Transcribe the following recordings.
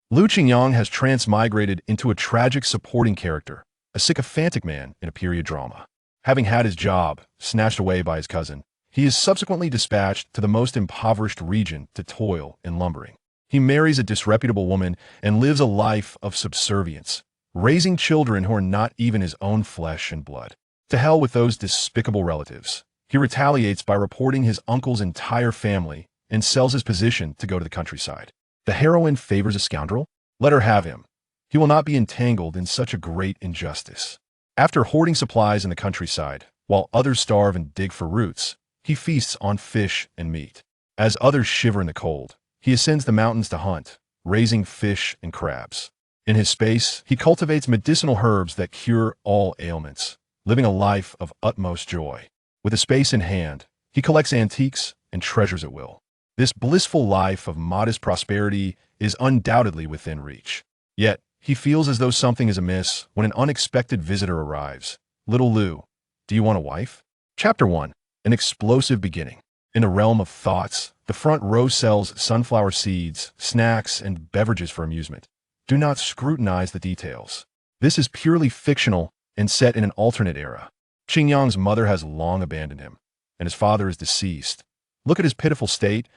Lu Qingyang has transmigrated into a tragic supporting character, a sycophantic man in a period drama. Having had his job snatched away by his cousin, he is subsequently dispatched to the most impoverished region to toil in lumbering. He marries a disreputable woman and lives a life of subservience, raising children who are not even his own flesh and blood. To hell with those despicable relatives. He retaliates by reporting his uncle's entire family and sells his position to go to the countryside. The heroine favors a scoundrel? Let her have him. He will not be entangled in such a great injustice. After hoarding supplies in the countryside, while others starve and dig for roots, he feasts on fish and meat. As others shiver in the cold, he ascends the mountains to hunt, raising fish and crabs. In his space, he cultivates medicinal herbs that cure all ailments, living a life of utmost joy. With a space in hand, he collects antiques and treasures at will. This blissful life of modest prosperity is undoubtedly within reach. Yet, he feels as though something is amiss when an unexpected visitor arrives. Little Lu, do you want a wife? Chapter 1. An explosive beginning. In a realm of thoughts, the front row sells sunflower seeds, snacks, and beverages for amusement. Do not scrutinize the details. This is purely fictional and set in an alternate era. Qingyang's mother has long abandoned him, and his father is deceased. Look at his pitiful state.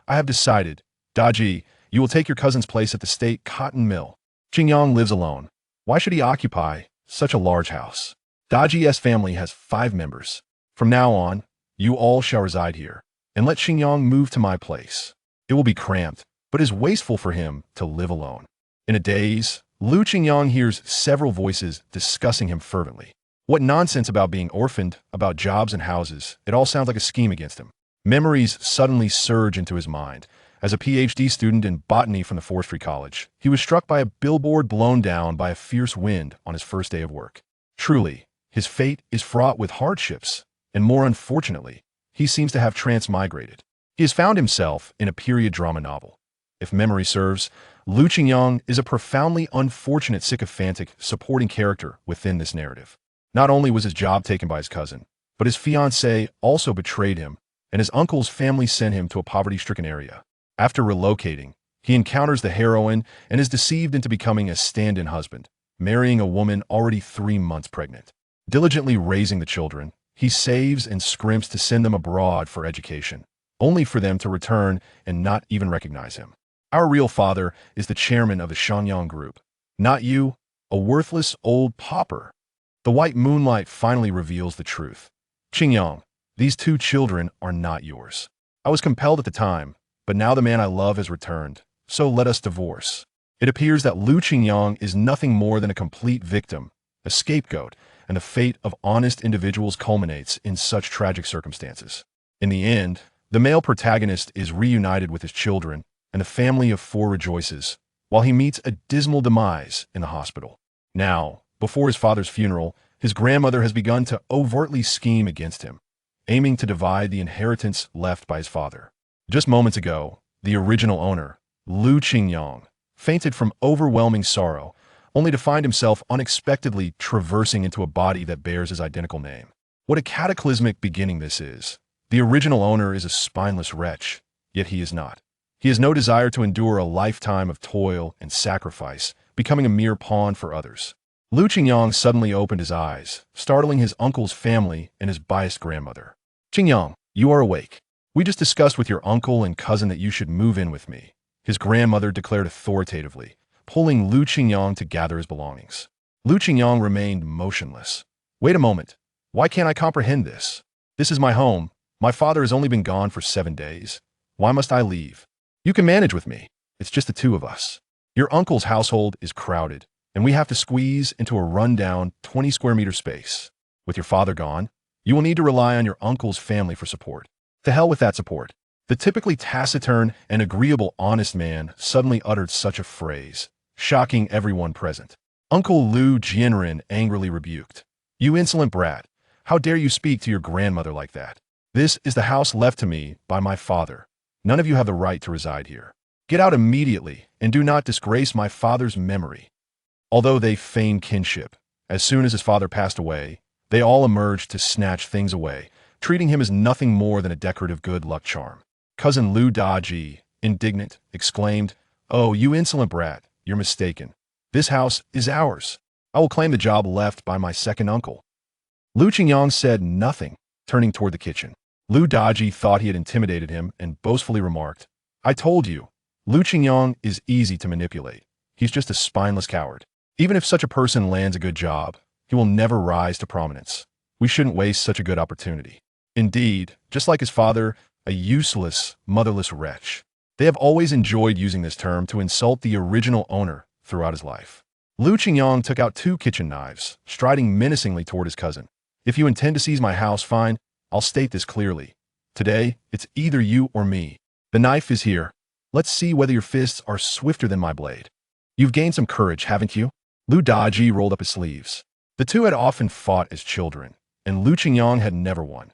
I have decided, Daji, you will take your cousin's place at the state cotton mill. Qingyang lives alone. Why should he occupy such a large house? Daji's family has 5 members. From now on, you all shall reside here, and let Qingyang move to my place. It will be cramped, but it is wasteful for him to live alone. In a daze, Lu Qingyang hears several voices discussing him fervently. What nonsense about being orphaned, about jobs and houses. It all sounds like a scheme against him. Memories suddenly surge into his mind. As a PhD student in botany from the Forestry College, he was struck by a billboard blown down by a fierce wind on his first day of work. Truly, his fate is fraught with hardships, and more unfortunately, he seems to have transmigrated. He has found himself in a period drama novel. If memory serves, Lu Qingyang is a profoundly unfortunate sycophantic supporting character within this narrative. Not only was his job taken by his cousin, but his fiancée also betrayed him, and his uncle's family sent him to a poverty-stricken area. After relocating, he encounters the heroine and is deceived into becoming a stand-in husband, marrying a woman already 3 months pregnant. Diligently raising the children, he saves and scrimps to send them abroad for education, only for them to return and not even recognize him. Our real father is the chairman of the Shunimo group, not you, a worthless old pauper. The white moonlight finally reveals the truth. Qingyang, these 2 children are not yours. I was compelled at the time, but now the man I love has returned, so let us divorce. It appears that Lu Qingyang is nothing more than a complete victim, a scapegoat, and the fate of honest individuals culminates in such tragic circumstances. In the end, the male protagonist is reunited with his children, and the family of 4 rejoices, while he meets a dismal demise in the hospital. Now, before his father's funeral, his grandmother has begun to overtly scheme against him, aiming to divide the inheritance left by his father. Just moments ago, the original owner, Lu Qingyang, fainted from overwhelming sorrow, only to find himself unexpectedly traversing into a body that bears his identical name. What a cataclysmic beginning this is. The original owner is a spineless wretch, yet he is not. He has no desire to endure a lifetime of toil and sacrifice, becoming a mere pawn for others. Lu Qingyang suddenly opened his eyes, startling his uncle's family and his biased grandmother. Qingyang, you are awake. We just discussed with your uncle and cousin that you should move in with me, his grandmother declared authoritatively, pulling Lu Qingyang to gather his belongings. Lu Qingyang remained motionless. Wait a moment. Why can't I comprehend this? This is my home. My father has only been gone for 7 days. Why must I leave? You can manage with me. It's just the 2 of us. Your uncle's household is crowded, and we have to squeeze into a run-down 20 square meter space. With your father gone, you will need to rely on your uncle's family for support. To hell with that support. The typically taciturn and agreeable honest man suddenly uttered such a phrase, shocking everyone present. Uncle Lu Jianren angrily rebuked. You insolent brat, how dare you speak to your grandmother like that? This is the house left to me by my father. None of you have the right to reside here. Get out immediately and do not disgrace my father's memory. Although they feigned kinship, as soon as his father passed away, they all emerged to snatch things away, treating him as nothing more than a decorative good luck charm. Cousin Lu Daji, indignant, exclaimed, Oh, you insolent brat, you're mistaken. This house is ours. I will claim the job left by my second uncle." Lu Qingyang said nothing, turning toward the kitchen. Lu Daji thought he had intimidated him and boastfully remarked, "I told you, Lu Qingyang is easy to manipulate. He's just a spineless coward. Even if such a person lands a good job, he will never rise to prominence. We shouldn't waste such a good opportunity." Indeed, just like his father, a useless, motherless wretch. They have always enjoyed using this term to insult the original owner throughout his life. Lu Qingyang took out 2 kitchen knives, striding menacingly toward his cousin. "If you intend to seize my house, fine. I'll state this clearly. Today, it's either you or me. The knife is here. Let's see whether your fists are swifter than my blade." "You've gained some courage, haven't you?" Lu Daji rolled up his sleeves. The two had often fought as children, and Lu Qingyang had never won.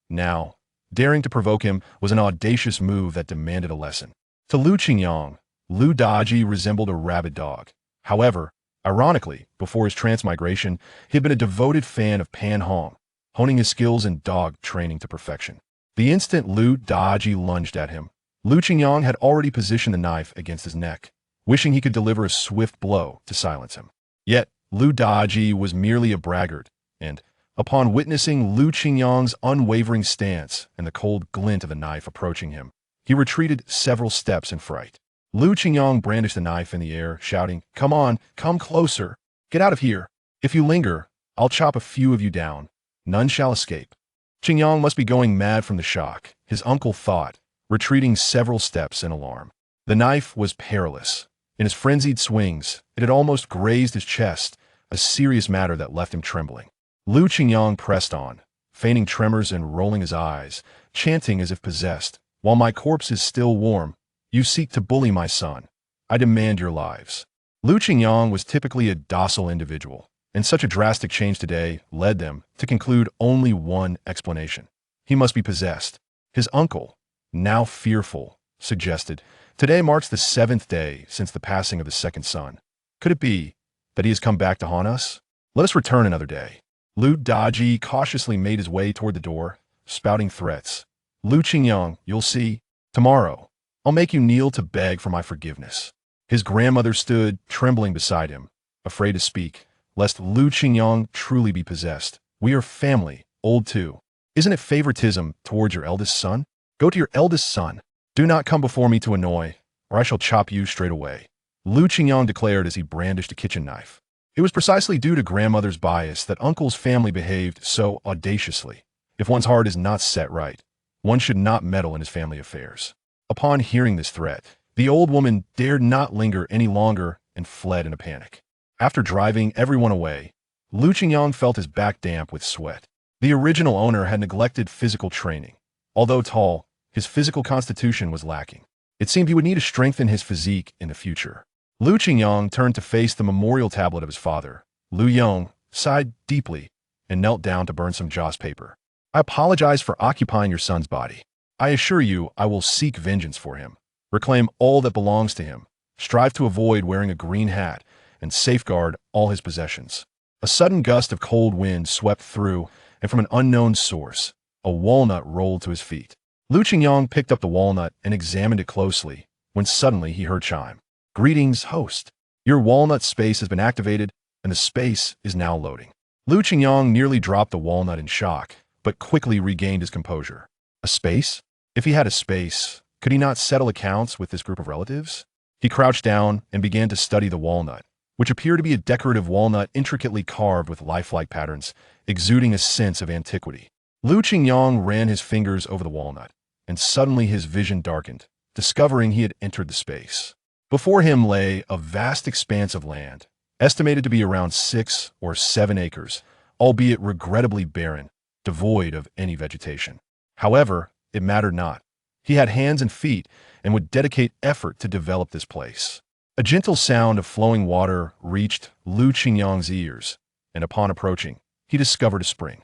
Now, daring to provoke him was an audacious move that demanded a lesson. To Lu Qingyang, Lu Daji resembled a rabid dog. However, ironically, before his transmigration, he had been a devoted fan of Pan Hong, honing his skills in dog training to perfection. The instant Lu Daji lunged at him, Lu Qingyang had already positioned the knife against his neck, wishing he could deliver a swift blow to silence him. Yet, Lu Daji was merely a braggart, and, upon witnessing Lu Qingyang's unwavering stance and the cold glint of the knife approaching him, he retreated several steps in fright. Lu Qingyang brandished the knife in the air, shouting, "Come on, come closer. Get out of here. If you linger, I'll chop a few of you down. None shall escape." Qingyang must be going mad from the shock, his uncle thought, retreating several steps in alarm. The knife was perilous. In his frenzied swings, it had almost grazed his chest, a serious matter that left him trembling. Lu Qingyang pressed on, feigning tremors and rolling his eyes, chanting as if possessed, "While my corpse is still warm, you seek to bully my son. I demand your lives." Lu Qingyang was typically a docile individual, and such a drastic change today led them to conclude only one explanation. He must be possessed. His uncle, now fearful, suggested, "Today marks the 7th day since the passing of the second son. Could it be that he has come back to haunt us? Let us return another day." Lu Daji cautiously made his way toward the door, spouting threats. "Lu Qingyang, you'll see. Tomorrow, I'll make you kneel to beg for my forgiveness." His grandmother stood, trembling beside him, afraid to speak, lest Lu Qingyang truly be possessed. "We are family, old too. Isn't it favoritism towards your eldest son? Go to your eldest son. Do not come before me to annoy, or I shall chop you straight away," Lu Qingyang declared as he brandished a kitchen knife. It was precisely due to grandmother's bias that uncle's family behaved so audaciously. If one's heart is not set right, one should not meddle in his family affairs. Upon hearing this threat, the old woman dared not linger any longer and fled in a panic. After driving everyone away, Lu Qingyang felt his back damp with sweat. The original owner had neglected physical training. Although tall, his physical constitution was lacking. It seemed he would need to strengthen his physique in the future. Lu Qingyang turned to face the memorial tablet of his father. Lu Yong sighed deeply and knelt down to burn some joss paper. "I apologize for occupying your son's body. I assure you I will seek vengeance for him, reclaim all that belongs to him, strive to avoid wearing a green hat, and safeguard all his possessions." A sudden gust of cold wind swept through, and from an unknown source, a walnut rolled to his feet. Lu Qingyang picked up the walnut and examined it closely, when suddenly he heard chime. "Greetings, host. Your walnut space has been activated, and the space is now loading." Lu Qingyang nearly dropped the walnut in shock, but quickly regained his composure. A space? If he had a space, could he not settle accounts with this group of relatives? He crouched down and began to study the walnut, which appeared to be a decorative walnut intricately carved with lifelike patterns, exuding a sense of antiquity. Lu Qingyang ran his fingers over the walnut, and suddenly his vision darkened, discovering he had entered the space. Before him lay a vast expanse of land, estimated to be around 6 or 7 acres, albeit regrettably barren, devoid of any vegetation. However, it mattered not. He had hands and feet and would dedicate effort to develop this place. A gentle sound of flowing water reached Lu Qingyang's ears, and upon approaching, he discovered a spring.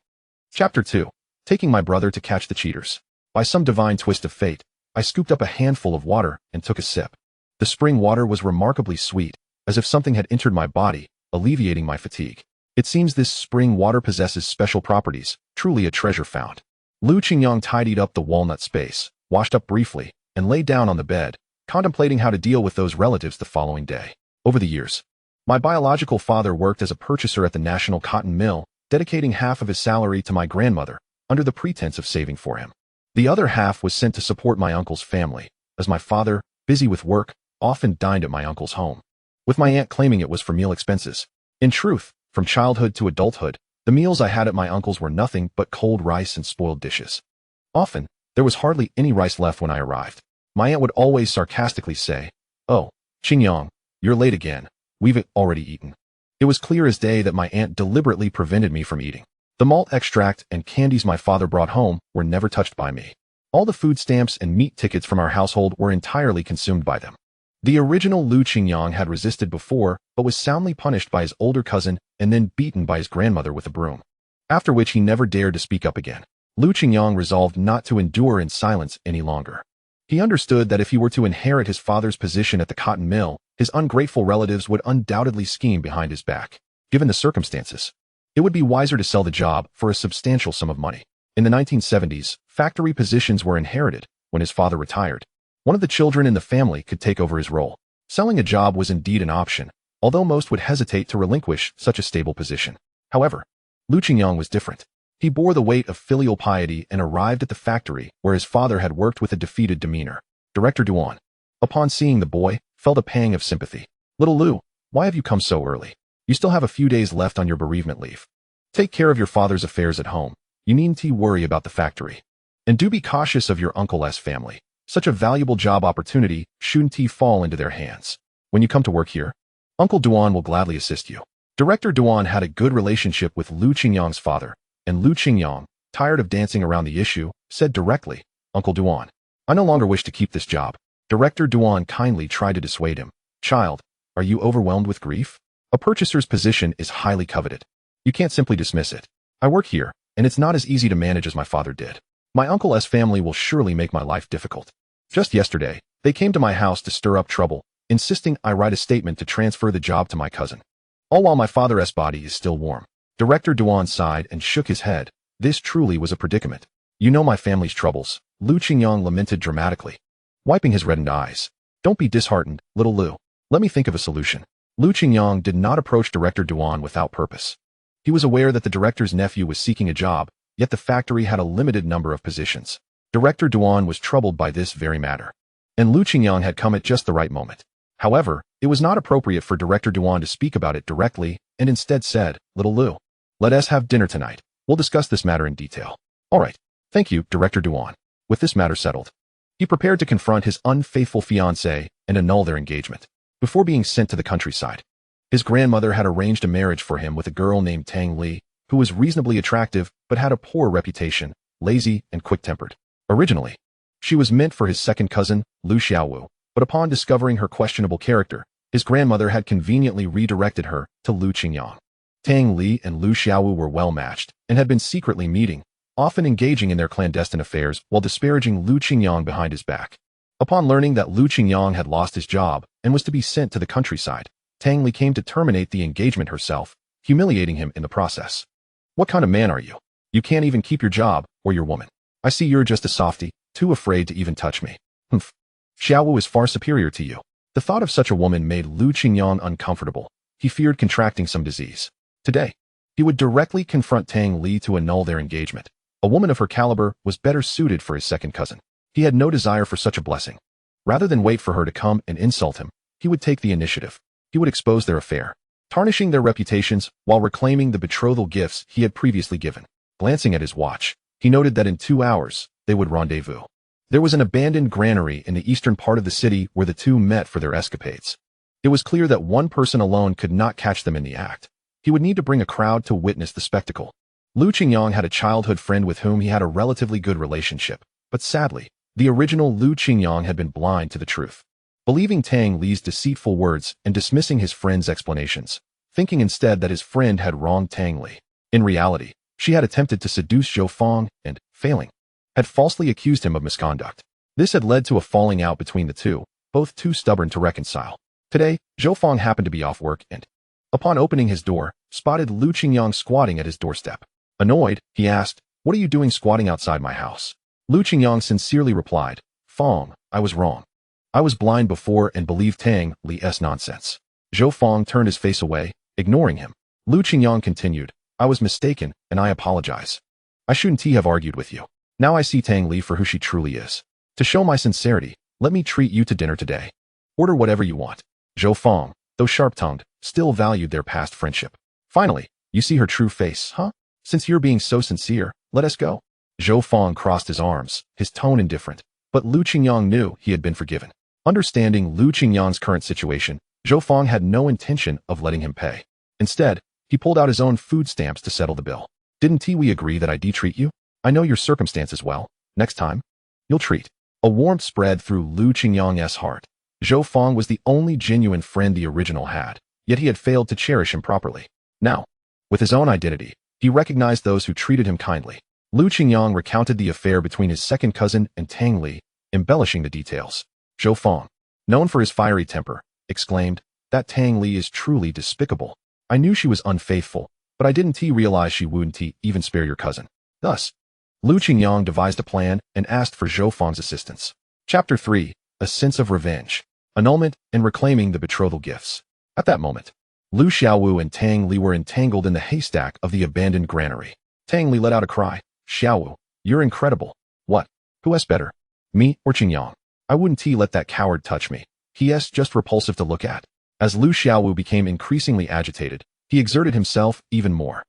Chapter 2. Taking my brother to catch the cheaters. By some divine twist of fate, I scooped up a handful of water and took a sip. The spring water was remarkably sweet, as if something had entered my body, alleviating my fatigue. It seems this spring water possesses special properties, truly a treasure found. Lu Qingyang tidied up the walnut space, washed up briefly, and lay down on the bed, contemplating how to deal with those relatives the following day. Over the years, my biological father worked as a purchaser at the National Cotton Mill, dedicating half of his salary to my grandmother, under the pretense of saving for him. The other half was sent to support my uncle's family, as my father, busy with work, often dined at my uncle's home, with my aunt claiming it was for meal expenses. In truth, from childhood to adulthood, the meals I had at my uncle's were nothing but cold rice and spoiled dishes. Often, there was hardly any rice left when I arrived. My aunt would always sarcastically say, "Oh, Qingyang, you're late again. We've already eaten." It was clear as day that my aunt deliberately prevented me from eating. The malt extract and candies my father brought home were never touched by me. All the food stamps and meat tickets from our household were entirely consumed by them. The original Lu Qingyang had resisted before, but was soundly punished by his older cousin and then beaten by his grandmother with a broom, after which he never dared to speak up again. Lu Qingyang resolved not to endure in silence any longer. He understood that if he were to inherit his father's position at the cotton mill, his ungrateful relatives would undoubtedly scheme behind his back. Given the circumstances, it would be wiser to sell the job for a substantial sum of money. In the 1970s, factory positions were inherited. When his father retired, one of the children in the family could take over his role. Selling a job was indeed an option, although most would hesitate to relinquish such a stable position. However, Lu Qingyang was different. He bore the weight of filial piety and arrived at the factory where his father had worked with a defeated demeanor. Director Duan, upon seeing the boy, felt a pang of sympathy. "Little Lu, why have you come so early? You still have a few days left on your bereavement leave. Take care of your father's affairs at home. You needn't worry about the factory. And do be cautious of your uncle's family. Such a valuable job opportunity shouldn't fall into their hands. When you come to work here, Uncle Duan will gladly assist you." Director Duan had a good relationship with Lu Qingyang's father, and Lu Qingyang, tired of dancing around the issue, said directly, "Uncle Duan, I no longer wish to keep this job." Director Duan kindly tried to dissuade him. "Child, are you overwhelmed with grief? A purchaser's position is highly coveted. You can't simply dismiss it. I work here, and it's not as easy to manage as my father did. My uncle's family will surely make my life difficult. Just yesterday, they came to my house to stir up trouble, insisting I write a statement to transfer the job to my cousin. All while my father's body is still warm." Director Duan sighed and shook his head. This truly was a predicament. "You know my family's troubles," Lu Qingyang lamented dramatically, wiping his reddened eyes. "Don't be disheartened, little Lu. Let me think of a solution." Lu Qingyang did not approach Director Duan without purpose. He was aware that the director's nephew was seeking a job, yet the factory had a limited number of positions. Director Duan was troubled by this very matter, and Lu Qingyang had come at just the right moment. However, it was not appropriate for Director Duan to speak about it directly, and instead said, "Little Lu, let us have dinner tonight. We'll discuss this matter in detail." "All right. Thank you, Director Duan." With this matter settled, he prepared to confront his unfaithful fiancée and annul their engagement. Before being sent to the countryside, his grandmother had arranged a marriage for him with a girl named Tang Li, who was reasonably attractive but had a poor reputation, lazy and quick-tempered. Originally, she was meant for his second cousin, Lu Xiaowu, but upon discovering her questionable character, his grandmother had conveniently redirected her to Lu Qingyang. Tang Li and Lu Xiaowu were well matched and had been secretly meeting, often engaging in their clandestine affairs while disparaging Lu Qingyang behind his back. Upon learning that Lu Qingyang had lost his job and was to be sent to the countryside, Tang Li came to terminate the engagement herself, humiliating him in the process. "What kind of man are you? You can't even keep your job or your woman. I see you're just a softy, too afraid to even touch me. Humph. Xiaowu is far superior to you." The thought of such a woman made Lu Qingyang uncomfortable. He feared contracting some disease. Today, he would directly confront Tang Li to annul their engagement. A woman of her caliber was better suited for his second cousin. He had no desire for such a blessing. Rather than wait for her to come and insult him, he would take the initiative. He would expose their affair, tarnishing their reputations while reclaiming the betrothal gifts he had previously given. Glancing at his watch, he noted that in 2 hours, they would rendezvous. There was an abandoned granary in the eastern part of the city where the two met for their escapades. It was clear that one person alone could not catch them in the act. He would need to bring a crowd to witness the spectacle. Lu Qingyang had a childhood friend with whom he had a relatively good relationship, but sadly, the original Lu Qingyang had been blind to the truth. Believing Tang Li's deceitful words and dismissing his friend's explanations, thinking instead that his friend had wronged Tang Li. In reality, she had attempted to seduce Zhou Fong and, failing, had falsely accused him of misconduct. This had led to a falling out between the two, both too stubborn to reconcile. Today, Zhou Fong happened to be off work and, upon opening his door, spotted Lu Qingyang squatting at his doorstep. Annoyed, he asked, "What are you doing squatting outside my house?" Lu Qingyang sincerely replied, "Fong, I was wrong. I was blind before and believed Tang Li's nonsense. Zhou Fong turned his face away, ignoring him. Lu Qingyang continued, I was mistaken, and I apologize. I shouldn't have argued with you. Now I see Tang Li for who she truly is. To show my sincerity, let me treat you to dinner today. Order whatever you want. Zhou Fong, though sharp-tongued, still valued their past friendship. Finally, you see her true face, huh? Since you're being so sincere, let us go. Zhou Fong crossed his arms, his tone indifferent, but Lu Qingyang knew he had been forgiven. Understanding Lu Qingyang's current situation, Zhou Fong had no intention of letting him pay. Instead, he pulled out his own food stamps to settle the bill. Didn't we agree that I'd treat you? I know your circumstances well. Next time, you'll treat. A warmth spread through Lu Qingyang's heart. Zhou Fong was the only genuine friend the original had, yet he had failed to cherish him properly. Now, with his own identity, he recognized those who treated him kindly. Lu Qingyang recounted the affair between his second cousin and Tang Li, embellishing the details. Zhou Fong, known for his fiery temper, exclaimed, that Tang Li is truly despicable. I knew she was unfaithful, but I didn't realize she wouldn't even spare your cousin. Thus, Lu Qingyang devised a plan and asked for Zhou Fong's assistance. Chapter 3, A Sense of Revenge. Annulment and reclaiming the betrothal gifts. At that moment, Lu Xiaowu and Tang Li were entangled in the haystack of the abandoned granary. Tang Li let out a cry. Xiaowu, you're incredible. What? Who's better? Me or Qingyang? I wouldn't let that coward touch me. He's just repulsive to look at. As Lu Xiaowu became increasingly agitated, he exerted himself even more.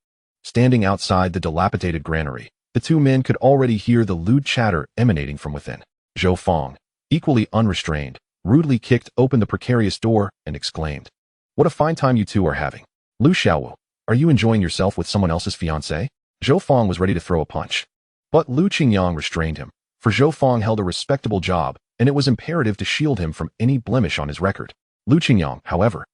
Standing outside the dilapidated granary, the two men could already hear the lewd chatter emanating from within. Zhou Fong, equally unrestrained, rudely kicked open the precarious door and exclaimed, what a fine time you two are having. Lu Xiaowu, are you enjoying yourself with someone else's fiancée? Zhou Fong was ready to throw a punch. But Lu Qingyang restrained him, for Zhou Fong held a respectable job, and it was imperative to shield him from any blemish on his record. Lu Qingyang, however,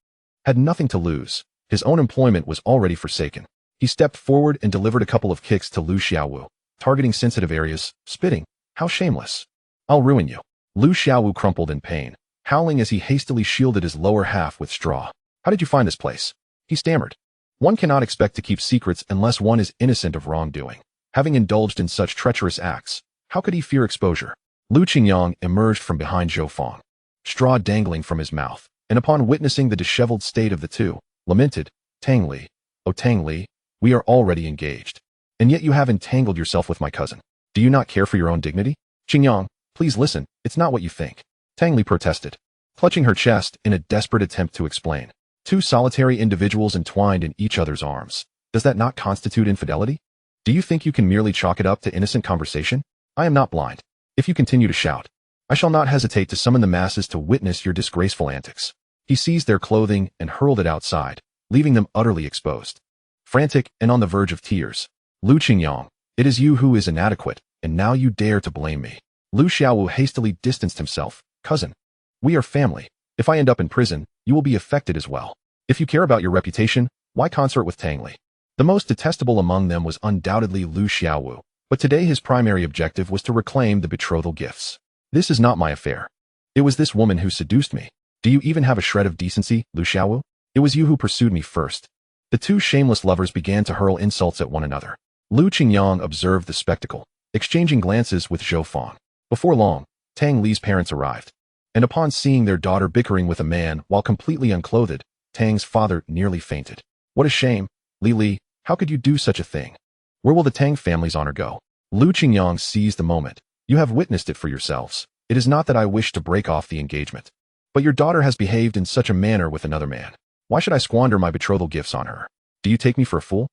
had nothing to lose. His own employment was already forsaken. He stepped forward and delivered a couple of kicks to Lu Xiaowu, targeting sensitive areas, spitting, how shameless. I'll ruin you. Lu Xiaowu crumpled in pain, howling as he hastily shielded his lower half with straw. How did you find this place? He stammered. One cannot expect to keep secrets unless one is innocent of wrongdoing. Having indulged in such treacherous acts, how could he fear exposure? Lu Qingyang emerged from behind Zhou Fong, straw dangling from his mouth, and upon witnessing the disheveled state of the two, lamented, Tang Li, oh Tang Li, we are already engaged. And yet you have entangled yourself with my cousin. Do you not care for your own dignity? Qingyang, please listen, it's not what you think. Tang Li protested, clutching her chest in a desperate attempt to explain. Two solitary individuals entwined in each other's arms. Does that not constitute infidelity? Do you think you can merely chalk it up to innocent conversation? I am not blind. If you continue to shout, I shall not hesitate to summon the masses to witness your disgraceful antics. He seized their clothing and hurled it outside, leaving them utterly exposed. Frantic and on the verge of tears, Lu Qingyang, it is you who is inadequate, and now you dare to blame me. Lu Xiaowu hastily distanced himself. Cousin, we are family. If I end up in prison, you will be affected as well. If you care about your reputation, why consort with Tang Li? The most detestable among them was undoubtedly Lu Xiaowu, but today his primary objective was to reclaim the betrothal gifts. This is not my affair. It was this woman who seduced me. Do you even have a shred of decency, Lu Xiaowu? It was you who pursued me first. The two shameless lovers began to hurl insults at one another. Lu Qingyang observed the spectacle, exchanging glances with Zhou Fong. Before long, Tang Li's parents arrived, and upon seeing their daughter bickering with a man while completely unclothed, Tang's father nearly fainted. What a shame, Li, how could you do such a thing? Where will the Tang family's honor go? Lu Qingyang seized the moment. You have witnessed it for yourselves. It is not that I wish to break off the engagement, but your daughter has behaved in such a manner with another man. Why should I squander my betrothal gifts on her? Do you take me for a fool?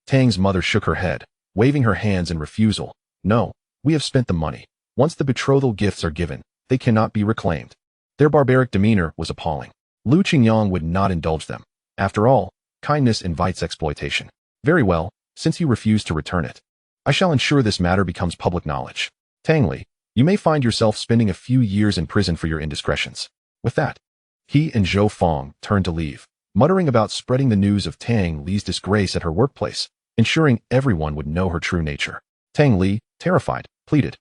Tang's mother shook her head, waving her hands in refusal. No, we have spent the money. Once the betrothal gifts are given, they cannot be reclaimed. Their barbaric demeanor was appalling. Lu Qingyang would not indulge them. After all, kindness invites exploitation. Very well, since you refuse to return it, I shall ensure this matter becomes public knowledge. Tang Li, you may find yourself spending a few years in prison for your indiscretions. With that, he and Zhou Fong turned to leave, muttering about spreading the news of Tang Li's disgrace at her workplace, ensuring everyone would know her true nature. Tang Li, terrified, pleaded,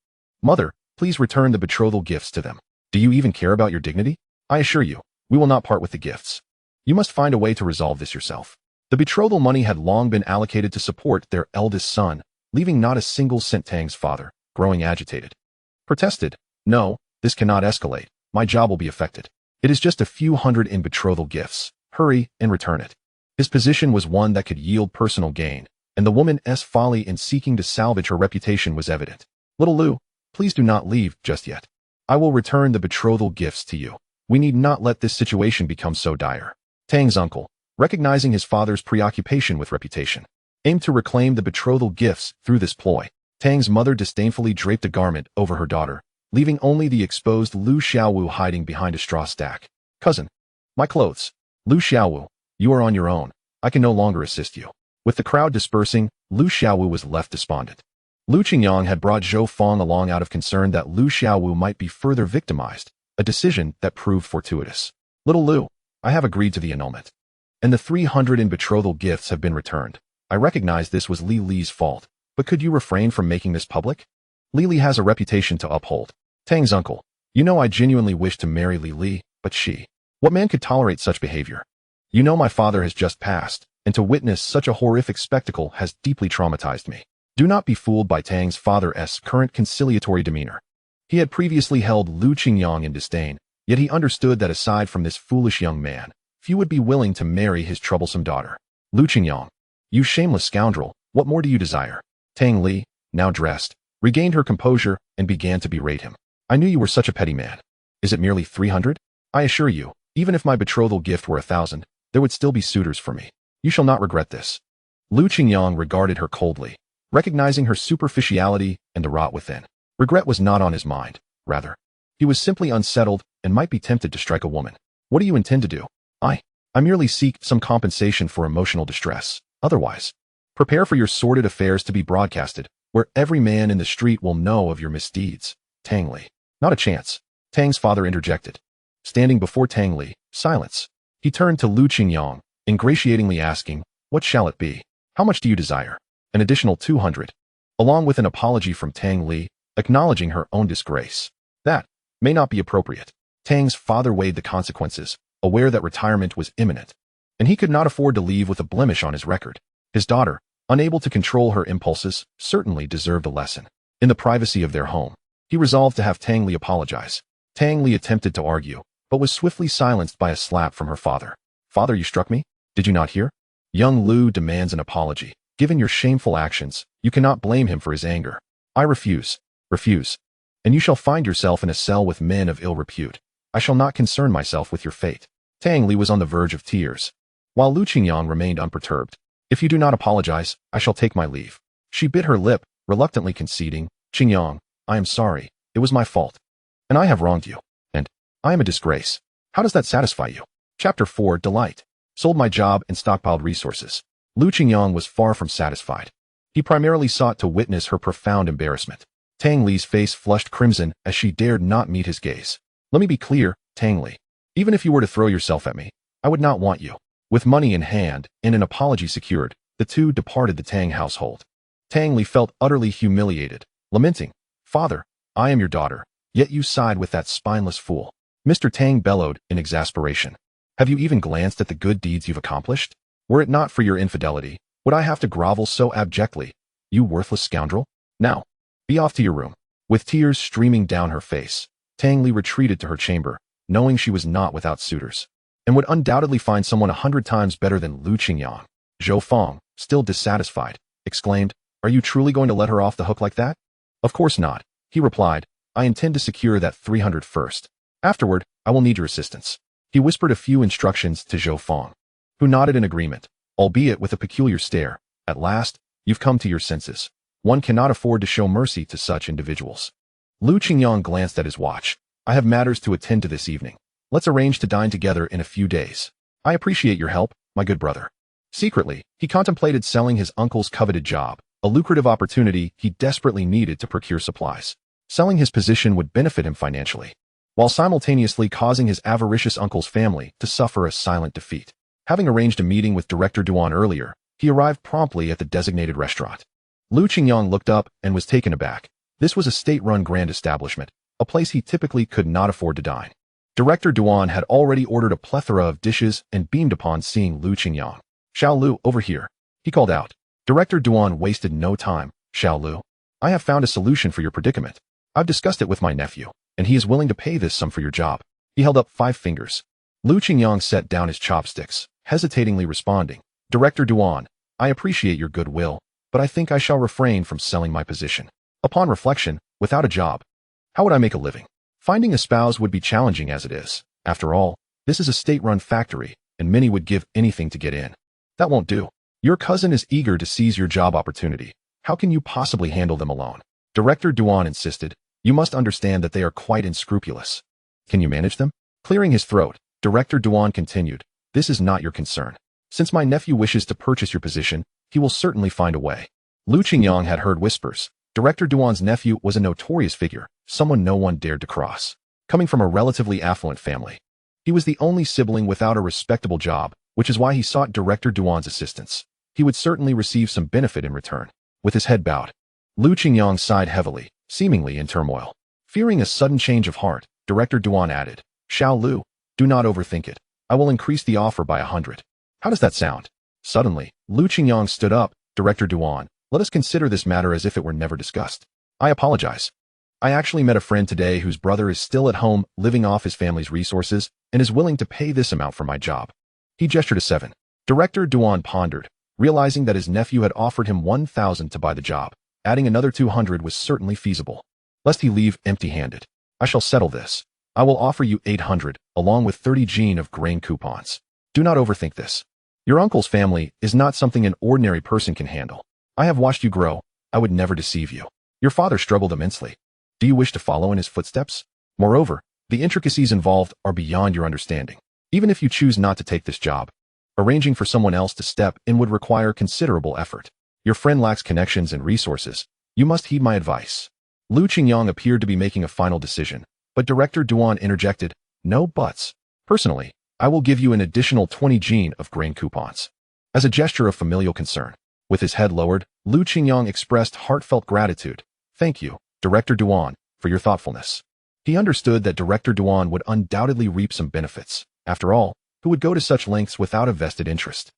Mother, please return the betrothal gifts to them. Do you even care about your dignity? I assure you, we will not part with the gifts. You must find a way to resolve this yourself. The betrothal money had long been allocated to support their eldest son, leaving not a single cent. Tang's father, growing agitated, protested, No, this cannot escalate. My job will be affected. It is just a few hundred in betrothal gifts. hurry and return it. His position was one that could yield personal gain, and the woman's folly in seeking to salvage her reputation was evident. Little Lu, please do not leave just yet. I will return the betrothal gifts to you. We need not let this situation become so dire. Tang's uncle, recognizing his father's preoccupation with reputation, aimed to reclaim the betrothal gifts through this ploy. Tang's mother disdainfully draped a garment over her daughter, leaving only the exposed Lu Xiaowu hiding behind a straw stack. Cousin, my clothes. Lu Xiaowu, you are on your own. I can no longer assist you. With the crowd dispersing, Lu Xiaowu was left despondent. Lu Qingyang had brought Zhou Feng along out of concern that Lu Xiaowu might be further victimized, a decision that proved fortuitous. Little Lu, I have agreed to the annulment, and the 300 in betrothal gifts have been returned. I recognize this was Li Li's fault, but could you refrain from making this public? Li Li has a reputation to uphold. Tang's uncle, you know I genuinely wish to marry Li Li, but she. What man could tolerate such behavior? You know my father has just passed, and to witness such a horrific spectacle has deeply traumatized me. Do not be fooled by Tang's father's current conciliatory demeanor. He had previously held Lu Qingyang in disdain, yet he understood that aside from this foolish young man, few would be willing to marry his troublesome daughter. Lu Qingyang, you shameless scoundrel, what more do you desire? Tang Li, now dressed, regained her composure and began to berate him. I knew you were such a petty man. Is it merely 300? I assure you, even if my betrothal gift were 1,000, there would still be suitors for me. You shall not regret this. Lu Qingyang regarded her coldly, recognizing her superficiality and the rot within. Regret was not on his mind. Rather, he was simply unsettled and might be tempted to strike a woman. What do you intend to do? I merely seek some compensation for emotional distress. Otherwise, prepare for your sordid affairs to be broadcasted, where every man in the street will know of your misdeeds. Tang Li. Not a chance. Tang's father interjected. Standing before Tang Li, silence. He turned to Lu Qingyang, ingratiatingly asking, what shall it be? How much do you desire? An additional 200. Along with an apology from Tang Li, acknowledging her own disgrace. That may not be appropriate. Tang's father weighed the consequences, aware that retirement was imminent, and he could not afford to leave with a blemish on his record. His daughter, unable to control her impulses, certainly deserved a lesson. In the privacy of their home, he resolved to have Tang Li apologize. Tang Li attempted to argue, but was swiftly silenced by a slap from her father. Father, you struck me? Did you not hear? Young Lu demands an apology. Given your shameful actions, you cannot blame him for his anger. I refuse. Refuse. And you shall find yourself in a cell with men of ill repute. I shall not concern myself with your fate. Tang Li was on the verge of tears, while Lu Qingyang remained unperturbed. If you do not apologize, I shall take my leave. She bit her lip, reluctantly conceding, Qingyang, I am sorry. It was my fault. And I have wronged you. And I am a disgrace. How does that satisfy you? Chapter 4, Delight. Sold my job and stockpiled resources. Lu Qingyang was far from satisfied. He primarily sought to witness her profound embarrassment. Tang Li's face flushed crimson as she dared not meet his gaze. Let me be clear, Tang Li. Even if you were to throw yourself at me, I would not want you. With money in hand and an apology secured, the two departed the Tang household. Tang Li felt utterly humiliated, lamenting, Father, I am your daughter, yet you side with that spineless fool. Mr. Tang bellowed in exasperation. Have you even glanced at the good deeds you've accomplished? Were it not for your infidelity, would I have to grovel so abjectly? You worthless scoundrel. Now, be off to your room. With tears streaming down her face, Tang Li retreated to her chamber, knowing she was not without suitors, and would undoubtedly find someone 100 times better than Lu Qingyang. Zhou Feng, still dissatisfied, exclaimed, Are you truly going to let her off the hook like that? Of course not, he replied. I intend to secure that 300 first. Afterward, I will need your assistance. He whispered a few instructions to Zhou Feng, who nodded in agreement, albeit with a peculiar stare. At last, you've come to your senses. One cannot afford to show mercy to such individuals. Lu Qingyang glanced at his watch. I have matters to attend to this evening. Let's arrange to dine together in a few days. I appreciate your help, my good brother. Secretly, he contemplated selling his uncle's coveted job, a lucrative opportunity he desperately needed to procure supplies. Selling his position would benefit him financially, while simultaneously causing his avaricious uncle's family to suffer a silent defeat. Having arranged a meeting with Director Duan earlier, he arrived promptly at the designated restaurant. Lu Qingyang looked up and was taken aback. This was a state-run grand establishment, a place he typically could not afford to dine. Director Duan had already ordered a plethora of dishes and beamed upon seeing Lu Qingyang. Xiao Lu, over here, he called out. Director Duan wasted no time. Xiao Lu, I have found a solution for your predicament. I've discussed it with my nephew, and he is willing to pay this sum for your job. He held up 5 fingers. Lu Qingyang set down his chopsticks, hesitatingly responding, Director Duan, I appreciate your goodwill, but I think I shall refrain from selling my position. Upon reflection, without a job, how would I make a living? Finding a spouse would be challenging as it is. After all, this is a state-run factory, and many would give anything to get in. That won't do. Your cousin is eager to seize your job opportunity. How can you possibly handle them alone? Director Duan insisted, You must understand that they are quite unscrupulous. Can you manage them? Clearing his throat, Director Duan continued, This is not your concern. Since my nephew wishes to purchase your position, he will certainly find a way. Lu Qingyang had heard whispers. Director Duan's nephew was a notorious figure, someone no one dared to cross. Coming from a relatively affluent family, he was the only sibling without a respectable job, which is why he sought Director Duan's assistance. He would certainly receive some benefit in return. With his head bowed, Lu Qingyang sighed heavily, seemingly in turmoil. Fearing a sudden change of heart, Director Duan added, Xiao Lu, do not overthink it. I will increase the offer by 100. How does that sound? Suddenly, Lu Qingyang stood up. Director Duan, let us consider this matter as if it were never discussed. I apologize. I actually met a friend today whose brother is still at home living off his family's resources and is willing to pay this amount for my job. He gestured to 7. Director Duan pondered, realizing that his nephew had offered him 1,000 to buy the job. Adding another 200 was certainly feasible. Lest he leave empty-handed. I shall settle this. I will offer you 800, along with 30 jin of grain coupons. Do not overthink this. Your uncle's family is not something an ordinary person can handle. I have watched you grow. I would never deceive you. Your father struggled immensely. Do you wish to follow in his footsteps? Moreover, the intricacies involved are beyond your understanding. Even if you choose not to take this job, arranging for someone else to step in would require considerable effort. Your friend lacks connections and resources. You must heed my advice. Lu Qingyang appeared to be making a final decision, but Director Duan interjected, No buts. Personally, I will give you an additional 20 jin of grain coupons. As a gesture of familial concern, with his head lowered, Lu Qingyang expressed heartfelt gratitude. Thank you, Director Duan, for your thoughtfulness. He understood that Director Duan would undoubtedly reap some benefits. After all, who would go to such lengths without a vested interest?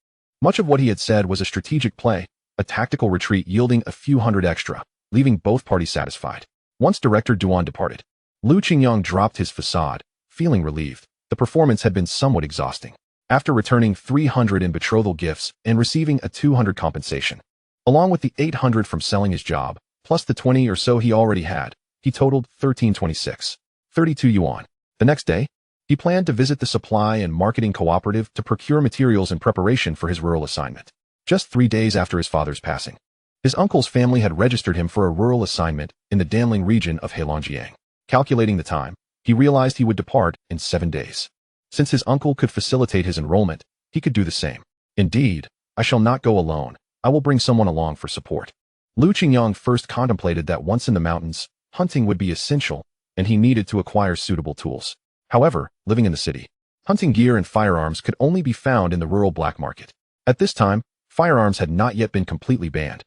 Much of what he had said was a strategic play, a tactical retreat yielding a few hundred extra, leaving both parties satisfied. Once Director Duan departed, Lu Qingyang dropped his facade, feeling relieved. The performance had been somewhat exhausting. After returning 300 in betrothal gifts and receiving a 200 compensation, along with the 800 from selling his job, plus the 20 or so he already had, he totaled 1326, 32 yuan. The next day, he planned to visit the supply and marketing cooperative to procure materials in preparation for his rural assignment. Just 3 days after his father's passing, his uncle's family had registered him for a rural assignment in the Danling region of Heilongjiang. Calculating the time, he realized he would depart in 7 days. Since his uncle could facilitate his enrollment, he could do the same. Indeed, I shall not go alone. I will bring someone along for support. Lu Qingyang first contemplated that once in the mountains, hunting would be essential, and he needed to acquire suitable tools. However, living in the city, hunting gear and firearms could only be found in the rural black market. At this time, firearms had not yet been completely banned,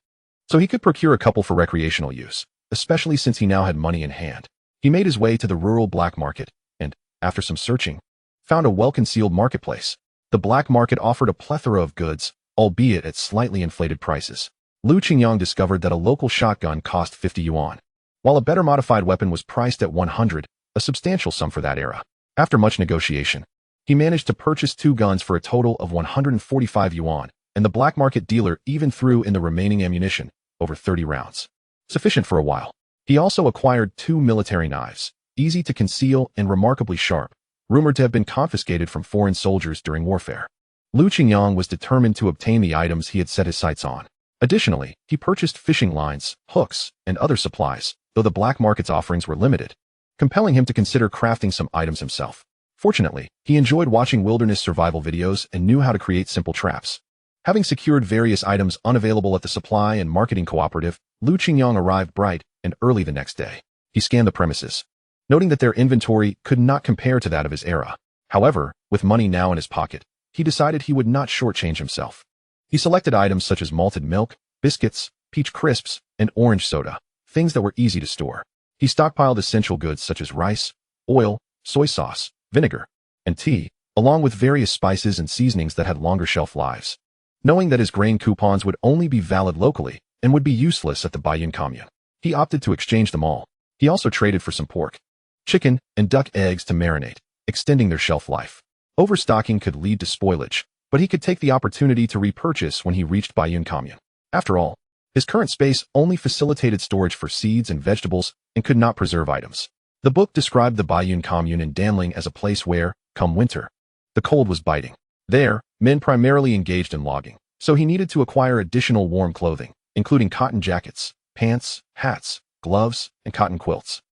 so he could procure a couple for recreational use, especially since he now had money in hand. He made his way to the rural black market, and, after some searching, found a well-concealed marketplace. The black market offered a plethora of goods, albeit at slightly inflated prices. Lu Qingyang discovered that a local shotgun cost 50 yuan, while a better modified weapon was priced at 100, a substantial sum for that era. After much negotiation, he managed to purchase 2 guns for a total of 145 yuan, and the black market dealer even threw in the remaining ammunition, over 30 rounds. Sufficient for a while. He also acquired 2 military knives, easy to conceal and remarkably sharp, rumored to have been confiscated from foreign soldiers during warfare. Lu Qingyang was determined to obtain the items he had set his sights on. Additionally, he purchased fishing lines, hooks, and other supplies, though the black market's offerings were limited, compelling him to consider crafting some items himself. Fortunately, he enjoyed watching wilderness survival videos and knew how to create simple traps. Having secured various items unavailable at the supply and marketing cooperative, Lu Qingyang arrived bright and early the next day. He scanned the premises, noting that their inventory could not compare to that of his era. However, with money now in his pocket, he decided he would not shortchange himself. He selected items such as malted milk, biscuits, peach crisps, and orange soda, things that were easy to store. He stockpiled essential goods such as rice, oil, soy sauce, vinegar, and tea, along with various spices and seasonings that had longer shelf lives. Knowing that his grain coupons would only be valid locally and would be useless at the Baiyun commune, he opted to exchange them all. He also traded for some pork, chicken, and duck eggs to marinate, extending their shelf life. Overstocking could lead to spoilage, but he could take the opportunity to repurchase when he reached Baiyun commune. After all, his current space only facilitated storage for seeds and vegetables and could not preserve items. The book described the Baiyun commune in Danling as a place where, come winter, the cold was biting. There, men primarily engaged in logging, so he needed to acquire additional warm clothing, including cotton jackets, pants, hats, gloves, and cotton quilts,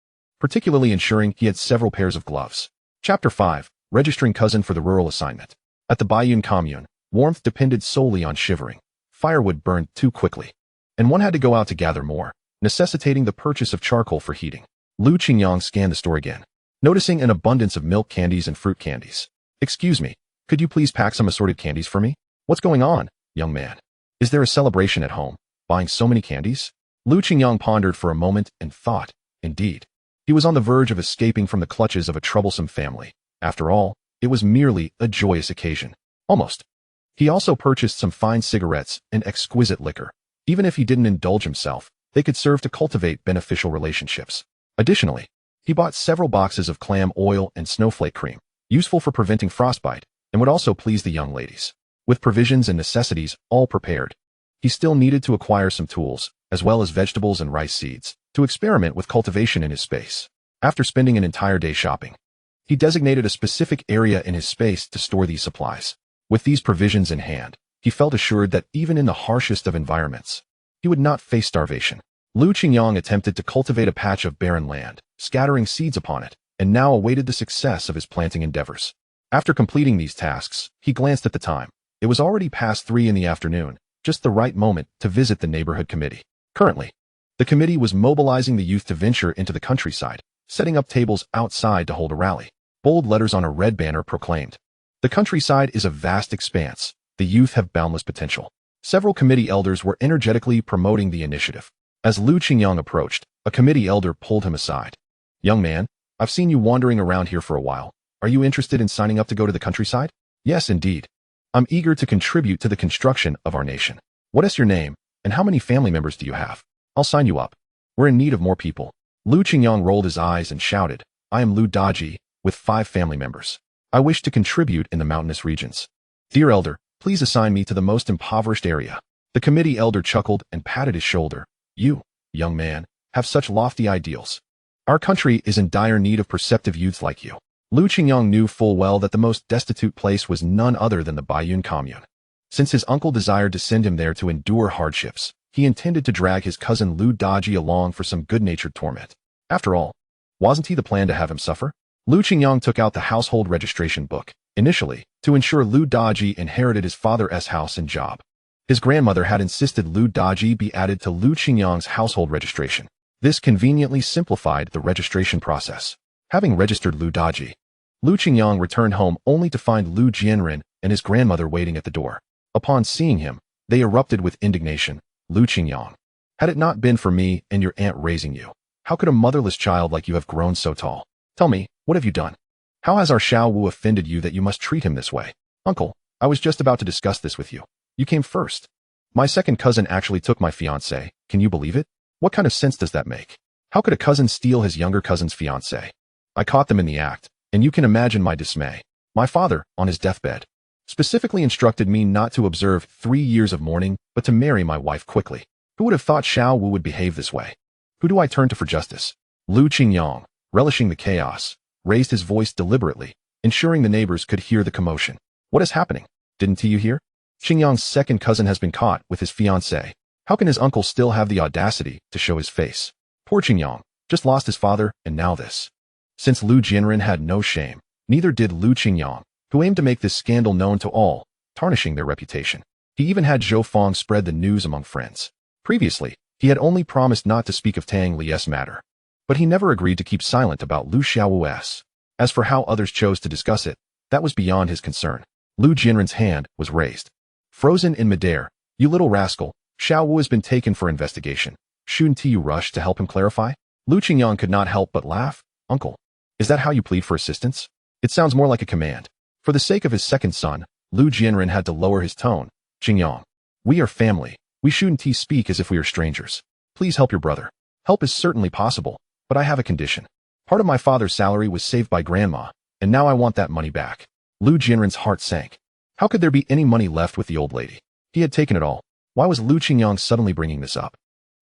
particularly ensuring he had several pairs of gloves. Chapter 5. Registering cousin for the rural assignment. At the Baiyun commune, warmth depended solely on shivering. Firewood burned too quickly, and one had to go out to gather more, necessitating the purchase of charcoal for heating. Qingyang scanned the store again, noticing an abundance of milk candies and fruit candies. "Excuse me, could you please pack some assorted candies for me? What's going on, young man? Is there a celebration at home, buying so many candies?" Qingyang pondered for a moment and thought, indeed. He was on the verge of escaping from the clutches of a troublesome family. After all, it was merely a joyous occasion. Almost. He also purchased some fine cigarettes and exquisite liquor. Even if he didn't indulge himself, they could serve to cultivate beneficial relationships. Additionally, he bought several boxes of clam oil and snowflake cream, useful for preventing frostbite, and would also please the young ladies. With provisions and necessities all prepared, he still needed to acquire some tools, as well as vegetables and rice seeds, to experiment with cultivation in his space. After spending an entire day shopping, he designated a specific area in his space to store these supplies. With these provisions in hand, he felt assured that even in the harshest of environments, he would not face starvation. Qingyang attempted to cultivate a patch of barren land, scattering seeds upon it, and now awaited the success of his planting endeavors. After completing these tasks, he glanced at the time. It was already past 3 in the afternoon, just the right moment to visit the neighborhood committee. Currently, the committee was mobilizing the youth to venture into the countryside, setting up tables outside to hold a rally. Bold letters on a red banner proclaimed, "The countryside is a vast expanse. The youth have boundless potential." Several committee elders were energetically promoting the initiative. As Qingyang approached, a committee elder pulled him aside. "Young man, I've seen you wandering around here for a while. Are you interested in signing up to go to the countryside?" "Yes, indeed. I'm eager to contribute to the construction of our nation." "What is your name, and how many family members do you have?" "I'll sign you up. We're in need of more people." Qingyang rolled his eyes and shouted, "I am Lu Daji, with 5 family members. I wish to contribute in the mountainous regions. Dear elder, please assign me to the most impoverished area." The committee elder chuckled and patted his shoulder. "You, young man, have such lofty ideals. Our country is in dire need of perceptive youths like you." Qingyang knew full well that the most destitute place was none other than the Baiyun commune. Since his uncle desired to send him there to endure hardships, he intended to drag his cousin Lu Daji along for some good-natured torment. After all, wasn't he the plan to have him suffer? Qingyang took out the household registration book, initially, to ensure Lu Daji inherited his father's house and job. His grandmother had insisted Lu Daji be added to Qingyang's household registration. This conveniently simplified the registration process. Having registered Lu Daji, Qingyang returned home only to find Lu Jianren and his grandmother waiting at the door. Upon seeing him, they erupted with indignation. "Qingyang, had it not been for me and your aunt raising you, how could a motherless child like you have grown so tall? Tell me, what have you done? How has our Xiao Wu offended you that you must treat him this way?" "Uncle, I was just about to discuss this with you. You came first. My second cousin actually took my fiancée. Can you believe it? What kind of sense does that make? How could a cousin steal his younger cousin's fiancée? I caught them in the act, and you can imagine my dismay. My father, on his deathbed, specifically instructed me not to observe 3 years of mourning, but to marry my wife quickly. Who would have thought Xiao Wu would behave this way? Who do I turn to for justice?" Qingyang, relishing the chaos, raised his voice deliberately, ensuring the neighbors could hear the commotion. "What is happening? Didn't you hear? Qingyang's second cousin has been caught with his fiancée. How can his uncle still have the audacity to show his face? Poor Qingyang, just lost his father, and now this." Since Lu Jianren had no shame, neither did Qingyang, who aimed to make this scandal known to all, tarnishing their reputation. He even had Zhou Fong spread the news among friends. Previously, he had only promised not to speak of Tang Li's matter, but he never agreed to keep silent about Lu Xiaowu's. As for how others chose to discuss it, that was beyond his concern. Lu Jianren's hand was raised. "Frozen in midair, you little rascal, Xiao Wu has been taken for investigation. Shouldn't you rush to help him clarify?" Qingyang could not help but laugh. "Uncle, is that how you plead for assistance? It sounds more like a command." For the sake of his second son, Lu Jianren had to lower his tone. "Qingyang, we are family. We shouldn't speak as if we are strangers. Please help your brother. Help is certainly possible, but I have a condition. Part of my father's salary was saved by grandma, and now I want that money back." Lu Jianren's heart sank. How could there be any money left with the old lady? He had taken it all. Why was Lu Qingyang suddenly bringing this up?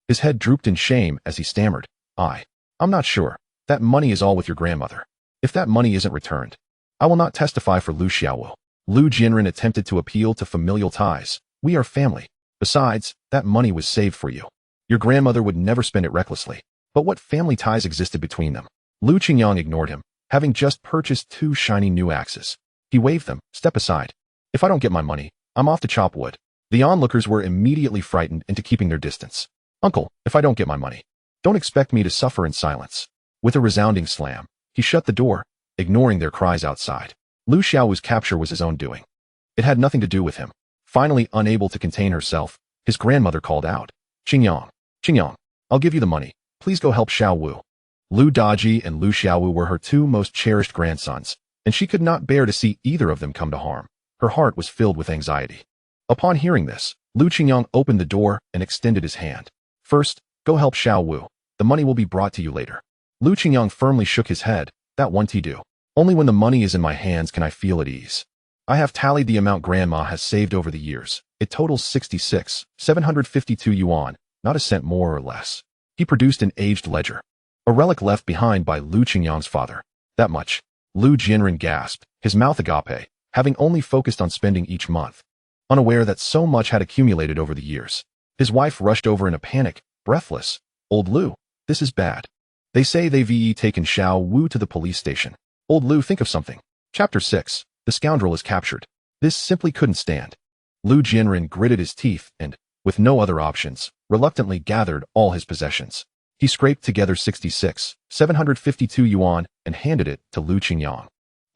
His head drooped in shame as he stammered, I'm not sure. That money is all with your grandmother. If that money isn't returned, I will not testify for Lu Xiaowu. Lu Jianren attempted to appeal to familial ties. We are family. Besides, that money was saved for you. Your grandmother would never spend it recklessly. But what family ties existed between them? Lu Qingyang ignored him, having just purchased 2 shiny new axes. He waved them. Step aside. If I don't get my money, I'm off to chop wood. The onlookers were immediately frightened into keeping their distance. Uncle, if I don't get my money, don't expect me to suffer in silence. With a resounding slam, he shut the door, ignoring their cries outside. Lu Xiaowu's capture was his own doing. It had nothing to do with him. Finally unable to contain herself, his grandmother called out, Qingyang, Qingyang, I'll give you the money. Please go help Xiaowu. Lu Daji and Lu Xiaowu were her 2 most cherished grandsons, and she could not bear to see either of them come to harm. Her heart was filled with anxiety. Upon hearing this, Lu Qingyang opened the door and extended his hand. First, go help Xiaowu. The money will be brought to you later. Lu Qingyang firmly shook his head. That won't do. Only when the money is in my hands can I feel at ease. I have tallied the amount Grandma has saved over the years. It totals 752 yuan, not a cent more or less. He produced an aged ledger, a relic left behind by Lu Qingyang's father. That much. Lu Jianren gasped, his mouth agape, having only focused on spending each month, unaware that so much had accumulated over the years. His wife rushed over in a panic, breathless. Old Lu, this is bad. They say they've taken Xiaowu to the police station. Old Lu, think of something. Chapter 6. The scoundrel is captured. This simply couldn't stand. Lu Jianren gritted his teeth and, with no other options, reluctantly gathered all his possessions. He scraped together 752 yuan and handed it to Lu Qingyang,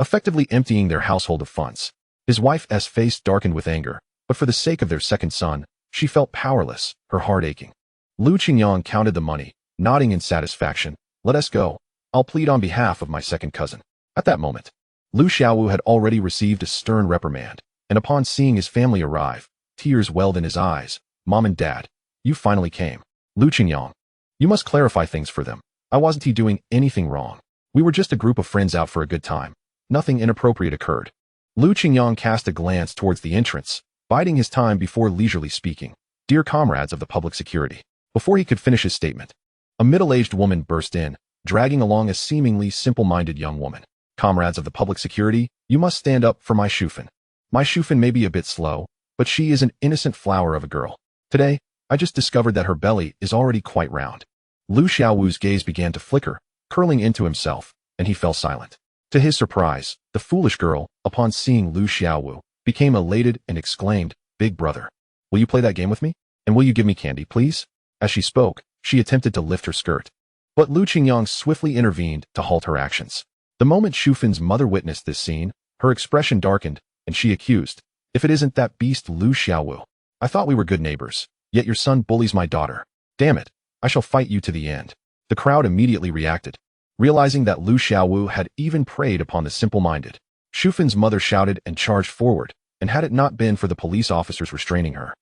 effectively emptying their household of funds. His wife's face darkened with anger, but for the sake of their second son, she felt powerless, her heart aching. Lu Qingyang counted the money, nodding in satisfaction. Let us go. I'll plead on behalf of my second cousin. At that moment, Lu Xiaowu had already received a stern reprimand, and upon seeing his family arrive, tears welled in his eyes. Mom and Dad, you finally came. Lu Qingyang, you must clarify things for them. I wasn't doing anything wrong. We were just a group of friends out for a good time. Nothing inappropriate occurred. Lu Qingyang cast a glance towards the entrance, biding his time before leisurely speaking. Dear comrades of the public security. Before he could finish his statement, a middle-aged woman burst in, dragging along a seemingly simple-minded young woman. Comrades of the public security, you must stand up for my Shufan. My Shufan may be a bit slow, but she is an innocent flower of a girl. Today, I just discovered that her belly is already quite round. Lu Xiaowu's gaze began to flicker, curling into himself, and he fell silent. To his surprise, the foolish girl, upon seeing Lu Xiaowu, became elated and exclaimed, Big brother, will you play that game with me? And will you give me candy, please? As she spoke, she attempted to lift her skirt. But Lu Qingyang swiftly intervened to halt her actions. The moment Shufan's mother witnessed this scene, her expression darkened, and she accused, If it isn't that beast Lu Xiaowu, I thought we were good neighbors, yet your son bullies my daughter. Damn it, I shall fight you to the end. The crowd immediately reacted, realizing that Lu Xiaowu had even preyed upon the simple-minded. Shufan's mother shouted and charged forward, and had it not been for the police officers restraining her,